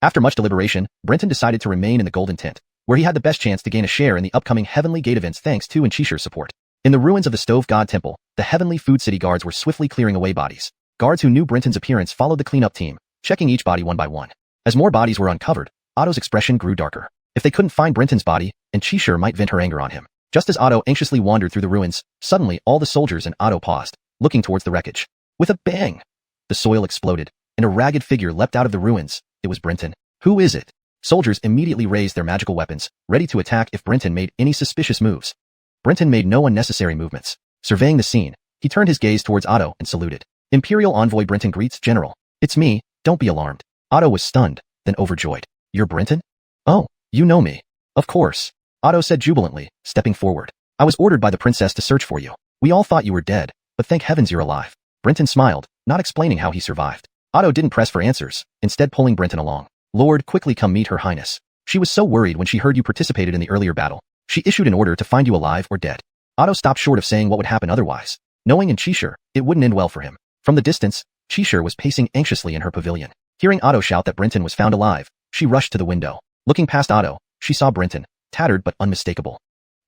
After much deliberation, Brenton decided to remain in the Golden Tint, where he had the best chance to gain a share in the upcoming Heavenly Gate events thanks to Inchishi's support. In the ruins of the Stove God Temple, the Heavenly Food City guards were swiftly clearing away bodies. Guards who knew Brenton's appearance followed the cleanup team, checking each body one by one. As more bodies were uncovered, Otto's expression grew darker. If they couldn't find Brenton's body, Inchisha might vent her anger on him. Just as Otto anxiously wandered through the ruins, suddenly all the soldiers and Otto paused, looking towards the wreckage. With a bang! The soil exploded, and a ragged figure leapt out of the ruins. It was Brenton. Who is it? Soldiers immediately raised their magical weapons, ready to attack if Brenton made any suspicious moves. Brenton made no unnecessary movements. Surveying the scene, he turned his gaze towards Otto and saluted. Imperial Envoy Brenton greets General. It's me, don't be alarmed. Otto was stunned, then overjoyed. You're Brenton? Oh, you know me. Of course. Otto said jubilantly, stepping forward. I was ordered by the princess to search for you. We all thought you were dead, but thank heavens you're alive. Brenton smiled, not explaining how he survived. Otto didn't press for answers, instead pulling Brenton along. Lord, quickly come meet Her Highness. She was so worried when she heard you participated in the earlier battle. She issued an order to find you alive or dead. Otto stopped short of saying what would happen otherwise. Knowing Inchisha, it wouldn't end well for him. From the distance, Inchisha was pacing anxiously in her pavilion. Hearing Otto shout that Brenton was found alive, she rushed to the window. Looking past Otto, she saw Brenton, tattered but unmistakable.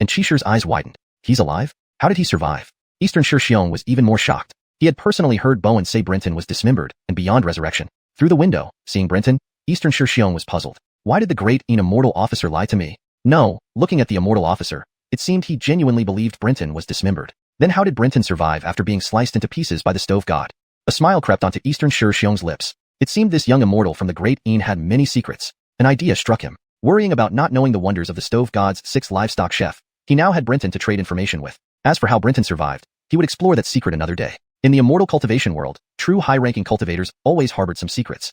Inchisha's eyes widened. He's alive? How did he survive? Eastern xiuxian was even more shocked. He had personally heard Bowen say Brenton was dismembered and beyond resurrection. Through the window, seeing Brenton, Eastern xiuxian was puzzled. Why did the great Immortal officer lie to me? No, looking at the Immortal officer, it seemed he genuinely believed Brenton was dismembered. Then how did Brenton survive after being sliced into pieces by the Stove God? A smile crept onto Eastern xiuxian's lips. It seemed this young Immortal from the great Een had many secrets. An idea struck him. Worrying about not knowing the wonders of the Stove God's 6th livestock chef, he now had Brenton to trade information with. As for how Brenton survived, he would explore that secret another day. In the Immortal cultivation world, true high-ranking cultivators always harbored some secrets.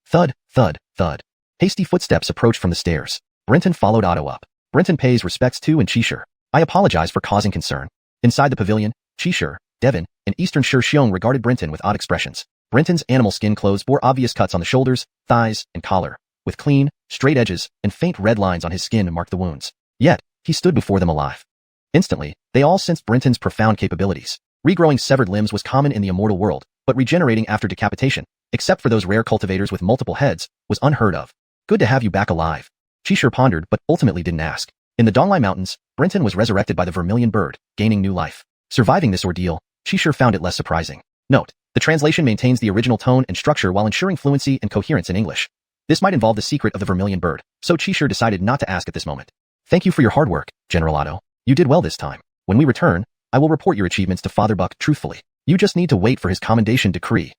Thud, thud, thud. Hasty footsteps approached from the stairs. Brenton followed Otto up. Brenton pays respects to Inchisha. I apologize for causing concern. Inside the pavilion, Inchisha, Devon, and Eastern xiuxian regarded Brenton with odd expressions. Brenton's animal skin clothes bore obvious cuts on the shoulders, thighs, and collar, with clean, straight edges and faint red lines on his skin to mark the wounds. Yet, he stood before them alive. Instantly, they all sensed Brenton's profound capabilities. Regrowing severed limbs was common in the immortal world, but regenerating after decapitation, except for those rare cultivators with multiple heads, was unheard of. Good to have you back alive. Inchisha pondered but ultimately didn't ask. In the Donglai Mountains, Brenton was resurrected by the vermilion bird, gaining new life. Surviving this ordeal, Inchisha found it less surprising. Note, the translation maintains the original tone and structure while ensuring fluency and coherence in English. This might involve the secret of the vermilion bird, so Inchisha decided not to ask at this moment. Thank you for your hard work, General Otto. You did well this time. When we return, I will report your achievements to Father Buck truthfully. You just need to wait for his commendation decree.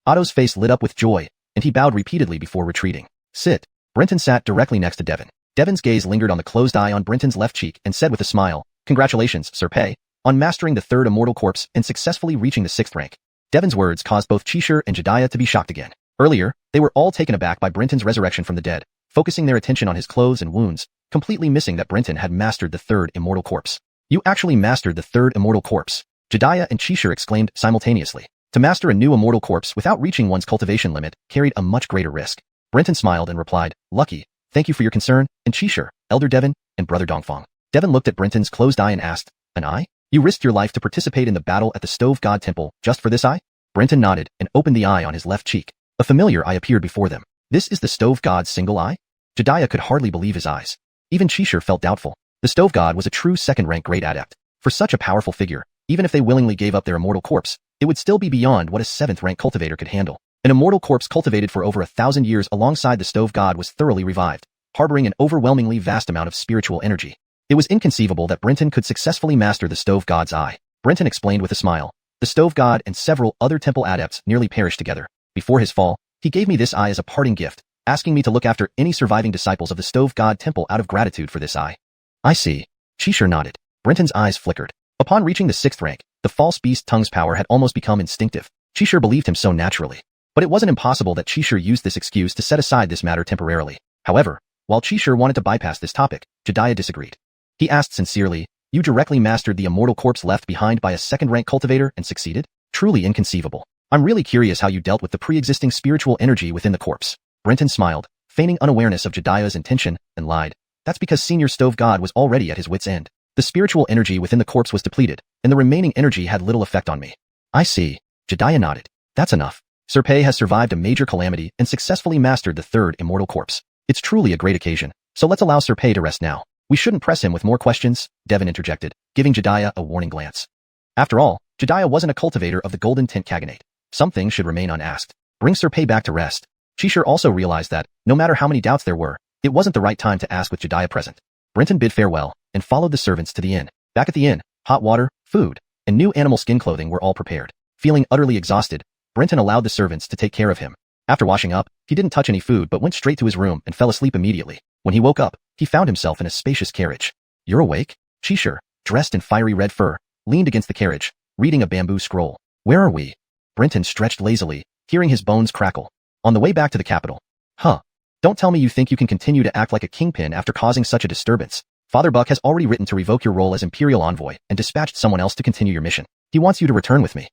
Otto's face lit up with joy, and he bowed repeatedly before retreating. Sit. Brenton sat directly next to Devon. Devon's gaze lingered on the closed eye on Brenton's left cheek and said with a smile, Congratulations, Sir Pei, on mastering the 3rd immortal corpse and successfully reaching the 6th rank. Devon's words caused both Inchisha and Jediah to be shocked again. Earlier, they were all taken aback by Brenton's resurrection from the dead, focusing their attention on his clothes and wounds, completely missing that Brenton had mastered the 3rd immortal corpse. You actually mastered the 3rd immortal corpse. Jediah and Inchisha exclaimed simultaneously. To master a new immortal corpse without reaching one's cultivation limit carried a much greater risk. Brenton smiled and replied, Lucky, thank you for your concern, Inchisha, Elder Devon, and Brother Dongfang. Devon looked at Brenton's closed eye and asked, An eye? You risked your life to participate in the battle at the Stove God Temple just for this eye? Brenton nodded and opened the eye on his left cheek. A familiar eye appeared before them. This is the Stove God's single eye? Jediah could hardly believe his eyes. Even Inchisha felt doubtful. The Stove God was a true 2nd-rank great adept. For such a powerful figure, even if they willingly gave up their immortal corpse, it would still be beyond what a 7th-rank cultivator could handle. An immortal corpse cultivated for over 1,000 years alongside the Stove God was thoroughly revived, harboring an overwhelmingly vast amount of spiritual energy. It was inconceivable that Brenton could successfully master the Stove God's eye. Brenton explained with a smile. The Stove God and several other temple adepts nearly perished together. Before his fall, he gave me this eye as a parting gift, asking me to look after any surviving disciples of the Stove God Temple out of gratitude for this eye. I see. Inchisha nodded. Brenton's eyes flickered. Upon reaching the 6th rank, the false beast tongue's power had almost become instinctive. Inchisha believed him so naturally. But it wasn't impossible that Inchisha used this excuse to set aside this matter temporarily. However, while Inchisha wanted to bypass this topic, Jediah disagreed. He asked sincerely, You directly mastered the immortal corpse left behind by a 2nd-rank cultivator and succeeded? Truly inconceivable. I'm really curious how you dealt with the pre-existing spiritual energy within the corpse. Brenton smiled, feigning unawareness of Jediah's intention, and lied. That's because Senior Stove God was already at his wit's end. The spiritual energy within the corpse was depleted, and the remaining energy had little effect on me. I see. Jedediah nodded. That's enough. Sir Pei has survived a major calamity and successfully mastered the third immortal corpse. It's truly a great occasion, so let's allow Sir Pei to rest now. We shouldn't press him with more questions, Devon interjected, giving Jedediah a warning glance. After all, Jedediah wasn't a cultivator of the golden tint kaganate. Some things should remain unasked. Bring Sir Pei back to rest. Qishir also realized that, no matter how many doubts there were, it wasn't the right time to ask with Jedediah present. Brenton bid farewell and followed the servants to the inn. Back at the inn, hot water, food, and new animal skin clothing were all prepared. Feeling utterly exhausted, Brenton allowed the servants to take care of him. After washing up, he didn't touch any food but went straight to his room and fell asleep immediately. When he woke up, he found himself in a spacious carriage. You're awake? Qishir, dressed in fiery red fur, leaned against the carriage, reading a bamboo scroll. Where are we? Brenton stretched lazily, hearing his bones crackle. On the way back to the capital. Huh. Don't tell me you think you can continue to act like a kingpin after causing such a disturbance. Father Buck has already written to revoke your role as Imperial Envoy and dispatched someone else to continue your mission. He wants you to return with me.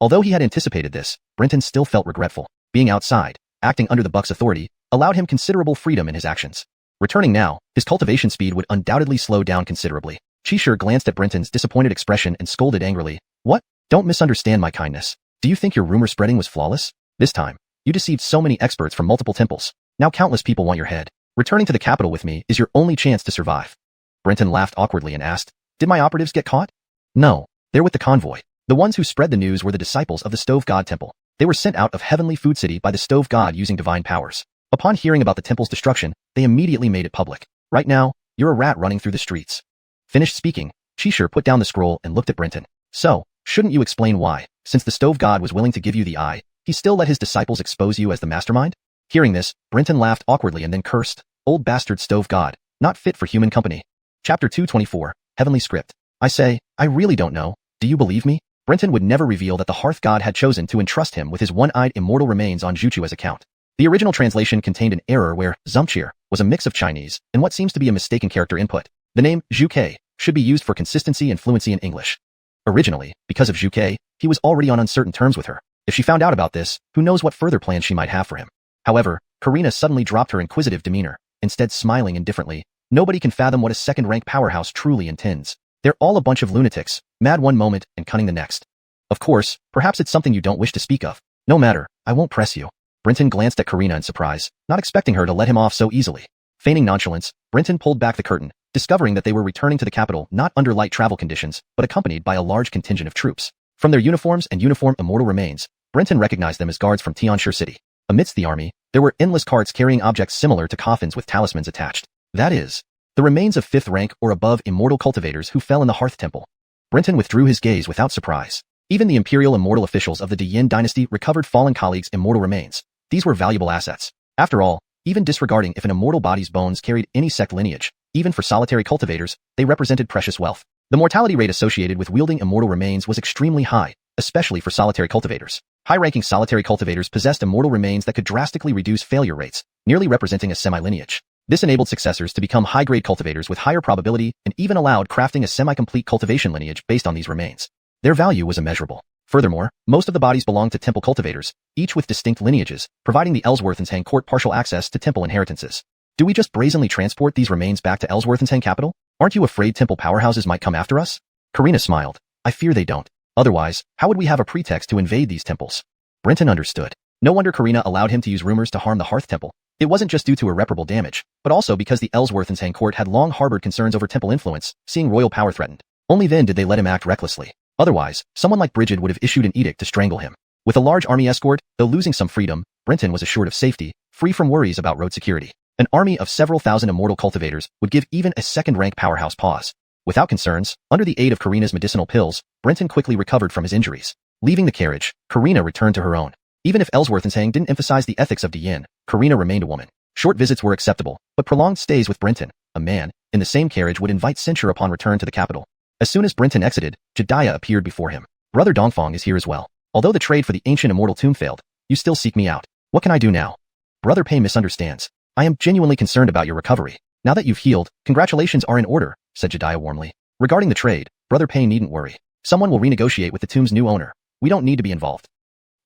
Although he had anticipated this, Brenton still felt regretful. Being outside, acting under the Buck's authority, allowed him considerable freedom in his actions. Returning now, his cultivation speed would undoubtedly slow down considerably. Qishir glanced at Brenton's disappointed expression and scolded angrily. What? Don't misunderstand my kindness. Do you think your rumor spreading was flawless? This time, you deceived so many experts from multiple temples. Now countless people want your head. Returning to the capital with me is your only chance to survive. Brenton laughed awkwardly and asked, Did my operatives get caught? No, they're with the convoy. The ones who spread the news were the disciples of the Stove God Temple. They were sent out of Heavenly Food City by the Stove God using divine powers. Upon hearing about the temple's destruction, they immediately made it public. Right now, you're a rat running through the streets. Finished speaking, Qishir put down the scroll and looked at Brenton. So, shouldn't you explain why, since the Stove God was willing to give you the eye, he still let his disciples expose you as the mastermind? Hearing this, Brenton laughed awkwardly and then cursed, Old bastard Stove God, not fit for human company. Chapter 224, Heavenly Script. I say, I really don't know. Do you believe me? Brenton would never reveal that the Hearth God had chosen to entrust him with his one-eyed immortal remains on Juchua's account. The original translation contained an error where Zumchir was a mix of Chinese and what seems to be a mistaken character input. The name Zhuke should be used for consistency and fluency in English. Originally, because of Zhuke, he was already on uncertain terms with her. If she found out about this, who knows what further plans she might have for him. However, Karina suddenly dropped her inquisitive demeanor, instead smiling indifferently. Nobody can fathom what a second-rank powerhouse truly intends. They're all a bunch of lunatics, mad one moment and cunning the next. Of course, perhaps it's something you don't wish to speak of. No matter, I won't press you. Brenton glanced at Karina in surprise, not expecting her to let him off so easily. Feigning nonchalance, Brenton pulled back the curtain, discovering that they were returning to the capital not under light travel conditions, but accompanied by a large contingent of troops. From their uniforms and uniform immortal remains, Brenton recognized them as guards from Tianshur City. Amidst the army, there were endless carts carrying objects similar to coffins with talismans attached. That is, the remains of 5th rank or above immortal cultivators who fell in the Hearth Temple. Brenton withdrew his gaze without surprise. Even the imperial immortal officials of the Yin dynasty recovered fallen colleagues' immortal remains. These were valuable assets. After all, even disregarding if an immortal body's bones carried any sect lineage, even for solitary cultivators, they represented precious wealth. The mortality rate associated with wielding immortal remains was extremely high, especially for solitary cultivators. High-ranking solitary cultivators possessed immortal remains that could drastically reduce failure rates, nearly representing a semi-lineage. This enabled successors to become high-grade cultivators with higher probability and even allowed crafting a semi-complete cultivation lineage based on these remains. Their value was immeasurable. Furthermore, most of the bodies belonged to temple cultivators, each with distinct lineages, providing the Ellsworthenshain court partial access to temple inheritances. Do we just brazenly transport these remains back to Ellsworthenshain capital? Aren't you afraid temple powerhouses might come after us? Karina smiled. I fear they don't. Otherwise, how would we have a pretext to invade these temples? Brenton understood. No wonder Karina allowed him to use rumors to harm the Hearth Temple. It wasn't just due to irreparable damage, but also because the Ellsworthenshain court had long harbored concerns over temple influence, seeing royal power threatened. Only then did they let him act recklessly. Otherwise, someone like Brigid would have issued an edict to strangle him. With a large army escort, though losing some freedom, Brenton was assured of safety, free from worries about road security. An army of several thousand immortal cultivators would give even a second-rank powerhouse pause. Without concerns, under the aid of Karina's medicinal pills, Brenton quickly recovered from his injuries. Leaving the carriage, Karina returned to her own. Even if Ellsworthenshain didn't emphasize the ethics of Yin, Karina remained a woman. Short visits were acceptable, but prolonged stays with Brenton, a man, in the same carriage would invite censure upon return to the capital. As soon as Brenton exited, Jedediah appeared before him. Brother Dongfang is here as well. Although the trade for the ancient immortal tomb failed, you still seek me out. What can I do now? Brother Pei misunderstands. I am genuinely concerned about your recovery. Now that you've healed, congratulations are in order, said Jedediah warmly. Regarding the trade, Brother Pei needn't worry. Someone will renegotiate with the tomb's new owner. We don't need to be involved.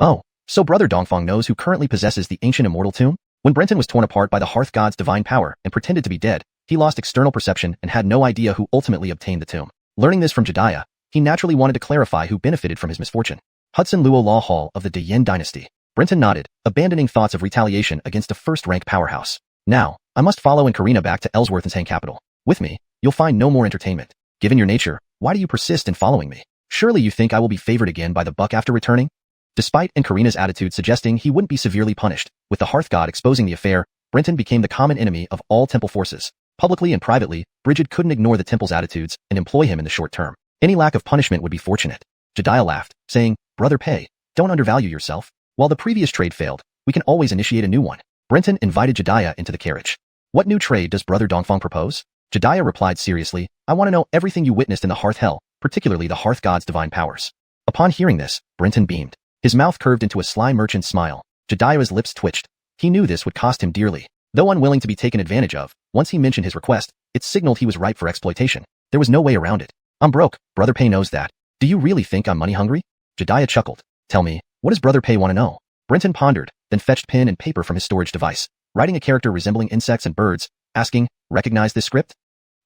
Oh, so Brother Dongfang knows who currently possesses the ancient immortal tomb? When Brenton was torn apart by the Hearth God's divine power and pretended to be dead, he lost external perception and had no idea who ultimately obtained the tomb. Learning this from Jedediah, he naturally wanted to clarify who benefited from his misfortune. Hudson Luo Law Hall of the De Yin Dynasty. Brenton nodded, abandoning thoughts of retaliation against a first-rank powerhouse. Now, I must follow and Karina back to Ellsworth and Tang Capital. With me, you'll find no more entertainment. Given your nature, why do you persist in following me? Surely you think I will be favored again by the buck after returning? Despite Karina's attitude suggesting he wouldn't be severely punished, with the Hearth God exposing the affair, Brenton became the common enemy of all temple forces. Publicly and privately, Bridget couldn't ignore the temple's attitudes and employ him in the short term. Any lack of punishment would be fortunate. Jediah laughed, saying, Brother Pei, don't undervalue yourself. While the previous trade failed, we can always initiate a new one. Brenton invited Jediah into the carriage. What new trade does Brother Dongfang propose? Jediah replied seriously, I want to know everything you witnessed in the Hearth Hell, particularly the Hearth God's divine powers. Upon hearing this, Brenton beamed. His mouth curved into a sly merchant smile. Jediah's lips twitched. He knew this would cost him dearly. Though unwilling to be taken advantage of, once he mentioned his request, it signaled he was ripe for exploitation. There was no way around it. I'm broke, Brother Pei knows that. Do you really think I'm money hungry? Jediah chuckled. Tell me, what does Brother Pei want to know? Brenton pondered, then fetched pen and paper from his storage device, writing a character resembling insects and birds, asking, recognize this script?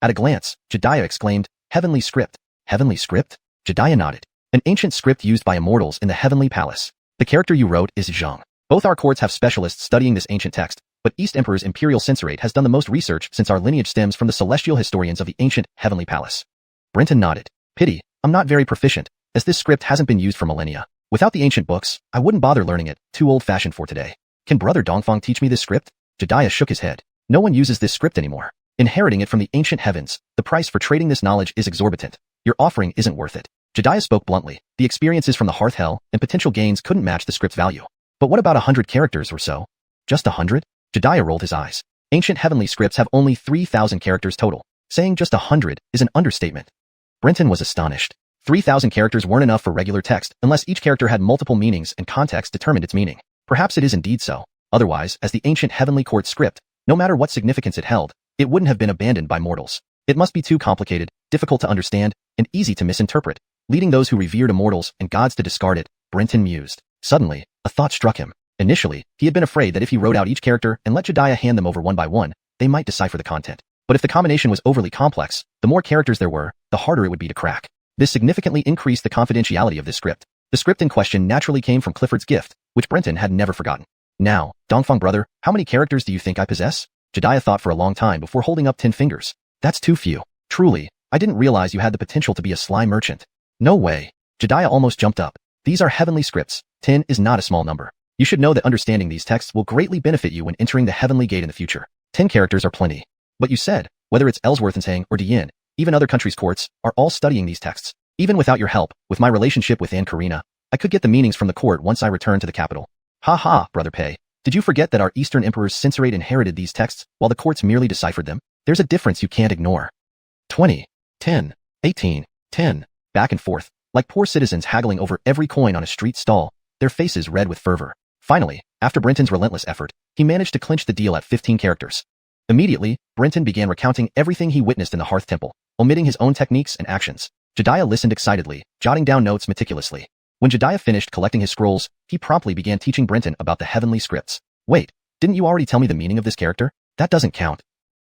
At a glance, Jediah exclaimed, Heavenly script. Heavenly script? Jediah nodded. An ancient script used by immortals in the Heavenly Palace. The character you wrote is Zhang. Both our courts have specialists studying this ancient text, but East Emperor's Imperial Censorate has done the most research since our lineage stems from the celestial historians of the ancient Heavenly Palace. Brenton nodded. Pity, I'm not very proficient, as this script hasn't been used for millennia. Without the ancient books, I wouldn't bother learning it, too old-fashioned for today. Can Brother Dongfang teach me this script? Jediah shook his head. No one uses this script anymore. Inheriting it from the ancient heavens, the price for trading this knowledge is exorbitant. Your offering isn't worth it. Jediah spoke bluntly. The experiences from the Hearth Hell and potential gains couldn't match the script's value. But what about 100 characters or so? Just 100? Jediah rolled his eyes. Ancient heavenly scripts have only 3,000 characters total. Saying just 100 is an understatement. Brenton was astonished. 3,000 characters weren't enough for regular text unless each character had multiple meanings and context determined its meaning. Perhaps it is indeed so. Otherwise, as the ancient heavenly court script, no matter what significance it held, it wouldn't have been abandoned by mortals. It must be too complicated, difficult to understand, and easy to misinterpret, leading those who revered immortals and gods to discard it. Brenton mused. Suddenly, a thought struck him. Initially, he had been afraid that if he wrote out each character and let Jediah hand them over one by one, they might decipher the content. But if the combination was overly complex, the more characters there were, the harder it would be to crack. This significantly increased the confidentiality of this script. The script in question naturally came from Clifford's gift, which Brenton had never forgotten. Now, Dongfang brother, how many characters do you think I possess? Jediah thought for a long time before holding up 10 fingers. That's too few. Truly, I didn't realize you had the potential to be a sly merchant. No way. Jediah almost jumped up. These are heavenly scripts. 10 is not a small number. You should know that understanding these texts will greatly benefit you when entering the heavenly gate in the future. 10 characters are plenty. But you said, whether it's Ellsworth and Tang or De Yin, even other countries' courts, are all studying these texts. Even without your help, with my relationship with Karina, I could get the meanings from the court once I return to the capital. Ha ha, Brother Pei. Did you forget that our Eastern Emperor's censorate inherited these texts, while the courts merely deciphered them? There's a difference you can't ignore. 20, 10, 18, 10, back and forth, like poor citizens haggling over every coin on a street stall, their faces red with fervor. Finally, after Brenton's relentless effort, he managed to clinch the deal at 15 characters. Immediately, Brenton began recounting everything he witnessed in the Hearth Temple, omitting his own techniques and actions. Jediah listened excitedly, jotting down notes meticulously. When Jediah finished collecting his scrolls, he promptly began teaching Brenton about the heavenly scripts. Wait, didn't you already tell me the meaning of this character? That doesn't count.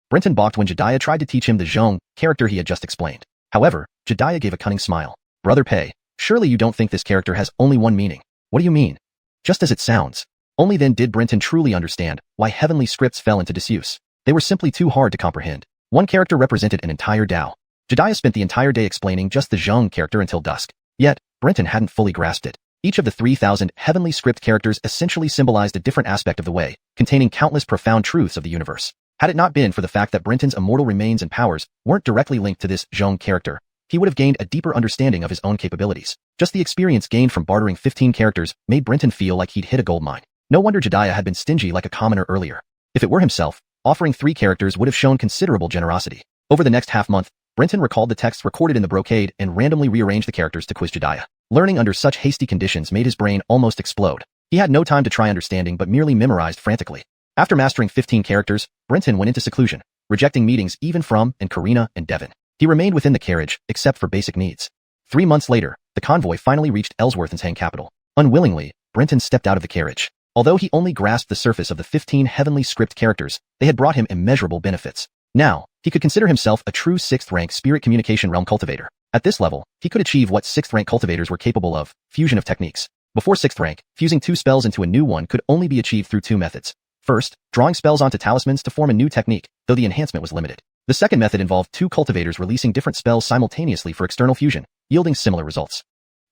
Brenton balked when Jediah tried to teach him the Zhong character he had just explained. However, Jediah gave a cunning smile. Brother Pei, surely you don't think this character has only one meaning. What do you mean? Just as it sounds. Only then did Brenton truly understand why heavenly scripts fell into disuse. They were simply too hard to comprehend. One character represented an entire Tao. Jediah spent the entire day explaining just the Zhong character until dusk. Yet, Brenton hadn't fully grasped it. Each of the 3,000 heavenly script characters essentially symbolized a different aspect of the way, containing countless profound truths of the universe. Had it not been for the fact that Brenton's immortal remains and powers weren't directly linked to this Zhong character, he would have gained a deeper understanding of his own capabilities. Just the experience gained from bartering 15 characters made Brenton feel like he'd hit a gold mine. No wonder Jediah had been stingy like a commoner earlier. If it were himself, offering 3 characters would have shown considerable generosity. Over the next half-month, Brenton recalled the texts recorded in the brocade and randomly rearranged the characters to quiz Jediah. Learning under such hasty conditions made his brain almost explode. He had no time to try understanding but merely memorized frantically. After mastering 15 characters, Brenton went into seclusion, rejecting meetings even from Karina and Devon. He remained within the carriage, except for basic needs. 3 months later, the convoy finally reached Ellsworth and Tang capital. Unwillingly, Brenton stepped out of the carriage. Although he only grasped the surface of the 15 heavenly script characters, they had brought him immeasurable benefits. Now, he could consider himself a true 6th rank spirit communication realm cultivator. At this level, he could achieve what 6th rank cultivators were capable of, fusion of techniques. Before 6th rank, fusing 2 spells into a new one could only be achieved through 2 methods. First, drawing spells onto talismans to form a new technique, though the enhancement was limited. The second method involved 2 cultivators releasing different spells simultaneously for external fusion, yielding similar results.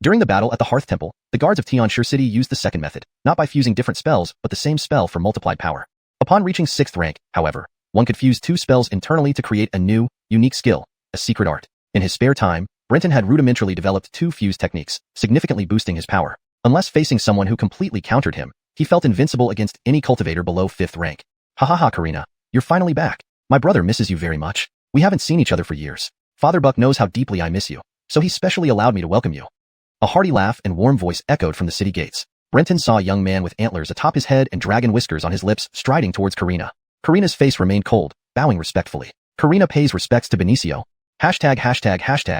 During the battle at the Hearth Temple, the guards of Tianshi City used the second method, not by fusing different spells but the same spell for multiplied power. Upon reaching 6th rank, however, one could fuse 2 spells internally to create a new, unique skill, a secret art. In his spare time, Brenton had rudimentarily developed 2 fuse techniques, significantly boosting his power. Unless facing someone who completely countered him, he felt invincible against any cultivator below 5th rank. Ha ha ha, Karina, you're finally back. My brother misses you very much. We haven't seen each other for years. Father Buck knows how deeply I miss you, so he specially allowed me to welcome you. A hearty laugh and warm voice echoed from the city gates. Brenton saw a young man with antlers atop his head and dragon whiskers on his lips striding towards Karina. Karina's face remained cold, bowing respectfully. Karina pays respects to Benicio. Hashtag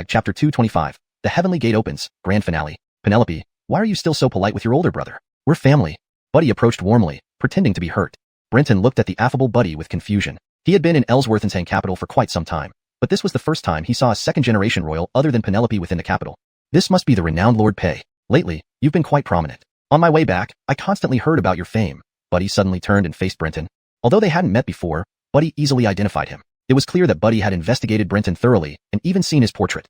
chapter 225. The Heavenly Gate opens, grand finale. Penelope, why are you still so polite with your older brother? We're family. Buddy approached warmly, pretending to be hurt. Brenton looked at the affable Buddy with confusion. He had been in Ellsworthen's capital for quite some time, but this was the first time he saw a second-generation royal other than Penelope within the capital. This must be the renowned Lord Pei. Lately, you've been quite prominent. On my way back, I constantly heard about your fame. Buddy suddenly turned and faced Brenton. Although they hadn't met before, Buddy easily identified him. It was clear that Buddy had investigated Brenton thoroughly and even seen his portrait.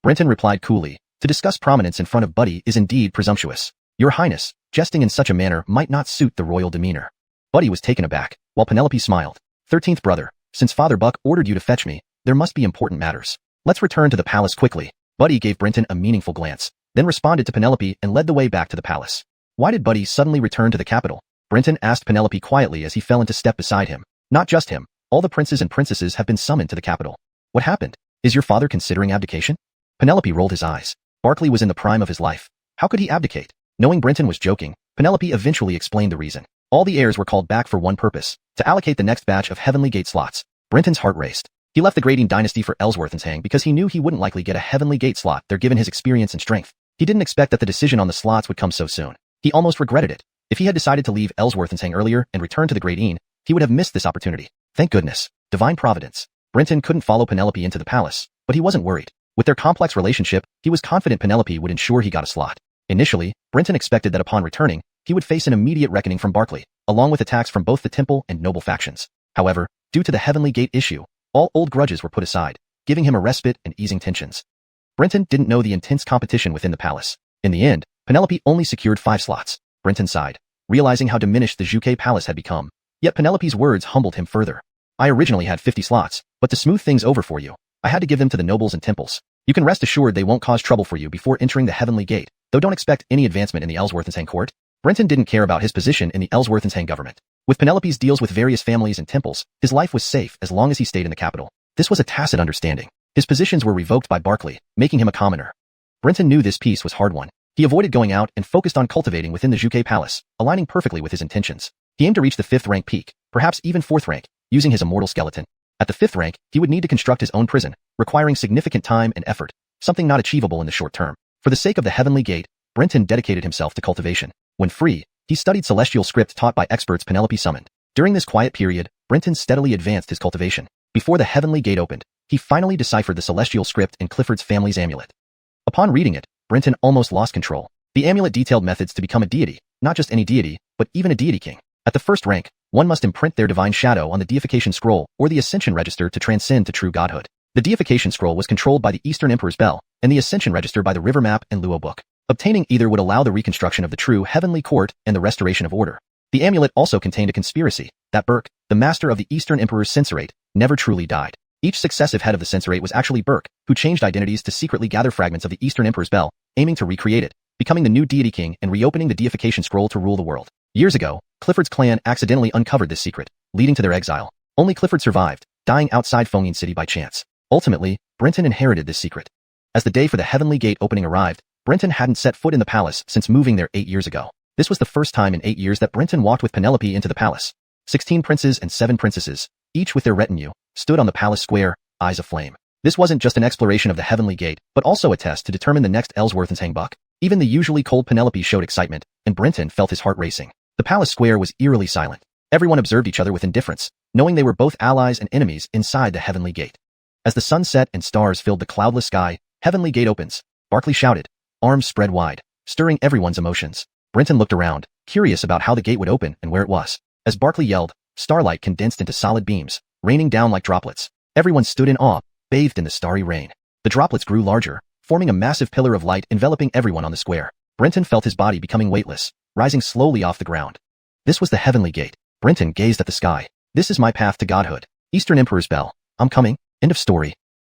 Brenton replied coolly, to discuss prominence in front of Buddy is indeed presumptuous. Your Highness, jesting in such a manner might not suit the royal demeanor. Buddy was taken aback, while Penelope smiled. 13th brother, since Father Buck ordered you to fetch me, there must be important matters. Let's return to the palace quickly. Buddy gave Brenton a meaningful glance, then responded to Penelope and led the way back to the palace. Why did Buddy suddenly return to the capital? Brenton asked Penelope quietly as he fell into step beside him. Not just him, all the princes and princesses have been summoned to the capital. What happened? Is your father considering abdication? Penelope rolled his eyes. Barclay was in the prime of his life. How could he abdicate? Knowing Brenton was joking, Penelope eventually explained the reason. All the heirs were called back for one purpose, to allocate the next batch of Heavenly Gate slots. Brenton's heart raced. He left the Grading dynasty for Ellsworthen's because he knew he wouldn't likely get a Heavenly Gate slot there given his experience and strength. He didn't expect that the decision on the slots would come so soon. He almost regretted it. If he had decided to leave Ellsworthen's earlier and return to the Grading, he would have missed this opportunity. Thank goodness. Divine providence. Brenton couldn't follow Penelope into the palace, but he wasn't worried. With their complex relationship, he was confident Penelope would ensure he got a slot. Initially, Brenton expected that upon returning, he would face an immediate reckoning from Barclay, along with attacks from both the temple and noble factions. However, due to the Heavenly Gate issue, all old grudges were put aside, giving him a respite and easing tensions. Brenton didn't know the intense competition within the palace. In the end, Penelope only secured 5 slots. Brenton sighed, realizing how diminished the Zhuge Palace had become. Yet Penelope's words humbled him further. I originally had 50 slots, but to smooth things over for you, I had to give them to the nobles and temples. You can rest assured they won't cause trouble for you before entering the Heavenly Gate, though don't expect any advancement in the Ellsworthen's court. Brenton didn't care about his position in the Ellsworthen's government. With Penelope's deals with various families and temples, his life was safe as long as he stayed in the capital. This was a tacit understanding. His positions were revoked by Barclay, making him a commoner. Brenton knew this peace was hard won. He avoided going out and focused on cultivating within the Zhuge Palace, aligning perfectly with his intentions. He aimed to reach the 5th rank peak, perhaps even 4th rank, using his immortal skeleton. At the 5th rank, he would need to construct his own prison, requiring significant time and effort, something not achievable in the short term. For the sake of the Heavenly Gate, Brenton dedicated himself to cultivation. When free, he studied celestial script taught by experts Penelope summoned. During this quiet period, Brenton steadily advanced his cultivation. Before the Heavenly Gate opened, he finally deciphered the celestial script in Clifford's family's amulet. Upon reading it, Brenton almost lost control. The amulet detailed methods to become a deity, not just any deity, but even a deity king. At the 1st rank, one must imprint their divine shadow on the deification scroll or the ascension register to transcend to true godhood. The deification scroll was controlled by the Eastern Emperor's bell, and the ascension register by the river map and Luo book. Obtaining either would allow the reconstruction of the true heavenly court and the restoration of order. The amulet also contained a conspiracy that Burke, the master of the Eastern Emperor's censorate, never truly died. Each successive head of the censorate was actually Burke, who changed identities to secretly gather fragments of the Eastern Emperor's bell, aiming to recreate it, becoming the new deity king and reopening the deification scroll to rule the world. Years ago, Clifford's clan accidentally uncovered this secret, leading to their exile. Only Clifford survived, dying outside Fengyin City by chance. Ultimately, Brenton inherited this secret. As the day for the Heavenly Gate opening arrived, Brenton hadn't set foot in the palace since moving there 8 years ago. This was the first time in 8 years that Brenton walked with Penelope into the palace. 16 princes and 7 princesses, each with their retinue, stood on the palace square, eyes aflame. This wasn't just an exploration of the Heavenly Gate, but also a test to determine the next Ellsworthen's buck. Even the usually cold Penelope showed excitement, and Brenton felt his heart racing. The palace square was eerily silent. Everyone observed each other with indifference, knowing they were both allies and enemies inside the Heavenly Gate. As the sun set and stars filled the cloudless sky, Heavenly Gate opens. Barkley shouted, arms spread wide, stirring everyone's emotions. Brenton looked around, curious about how the gate would open and where it was. As Barkley yelled, starlight condensed into solid beams, raining down like droplets. Everyone stood in awe, bathed in the starry rain. The droplets grew larger, forming a massive pillar of light enveloping everyone on the square. Brenton felt his body becoming weightless, rising slowly off the ground. This was the Heavenly Gate. Brenton gazed at the sky. This is my path to godhood. Eastern Emperor's Bell. I'm coming. End of story.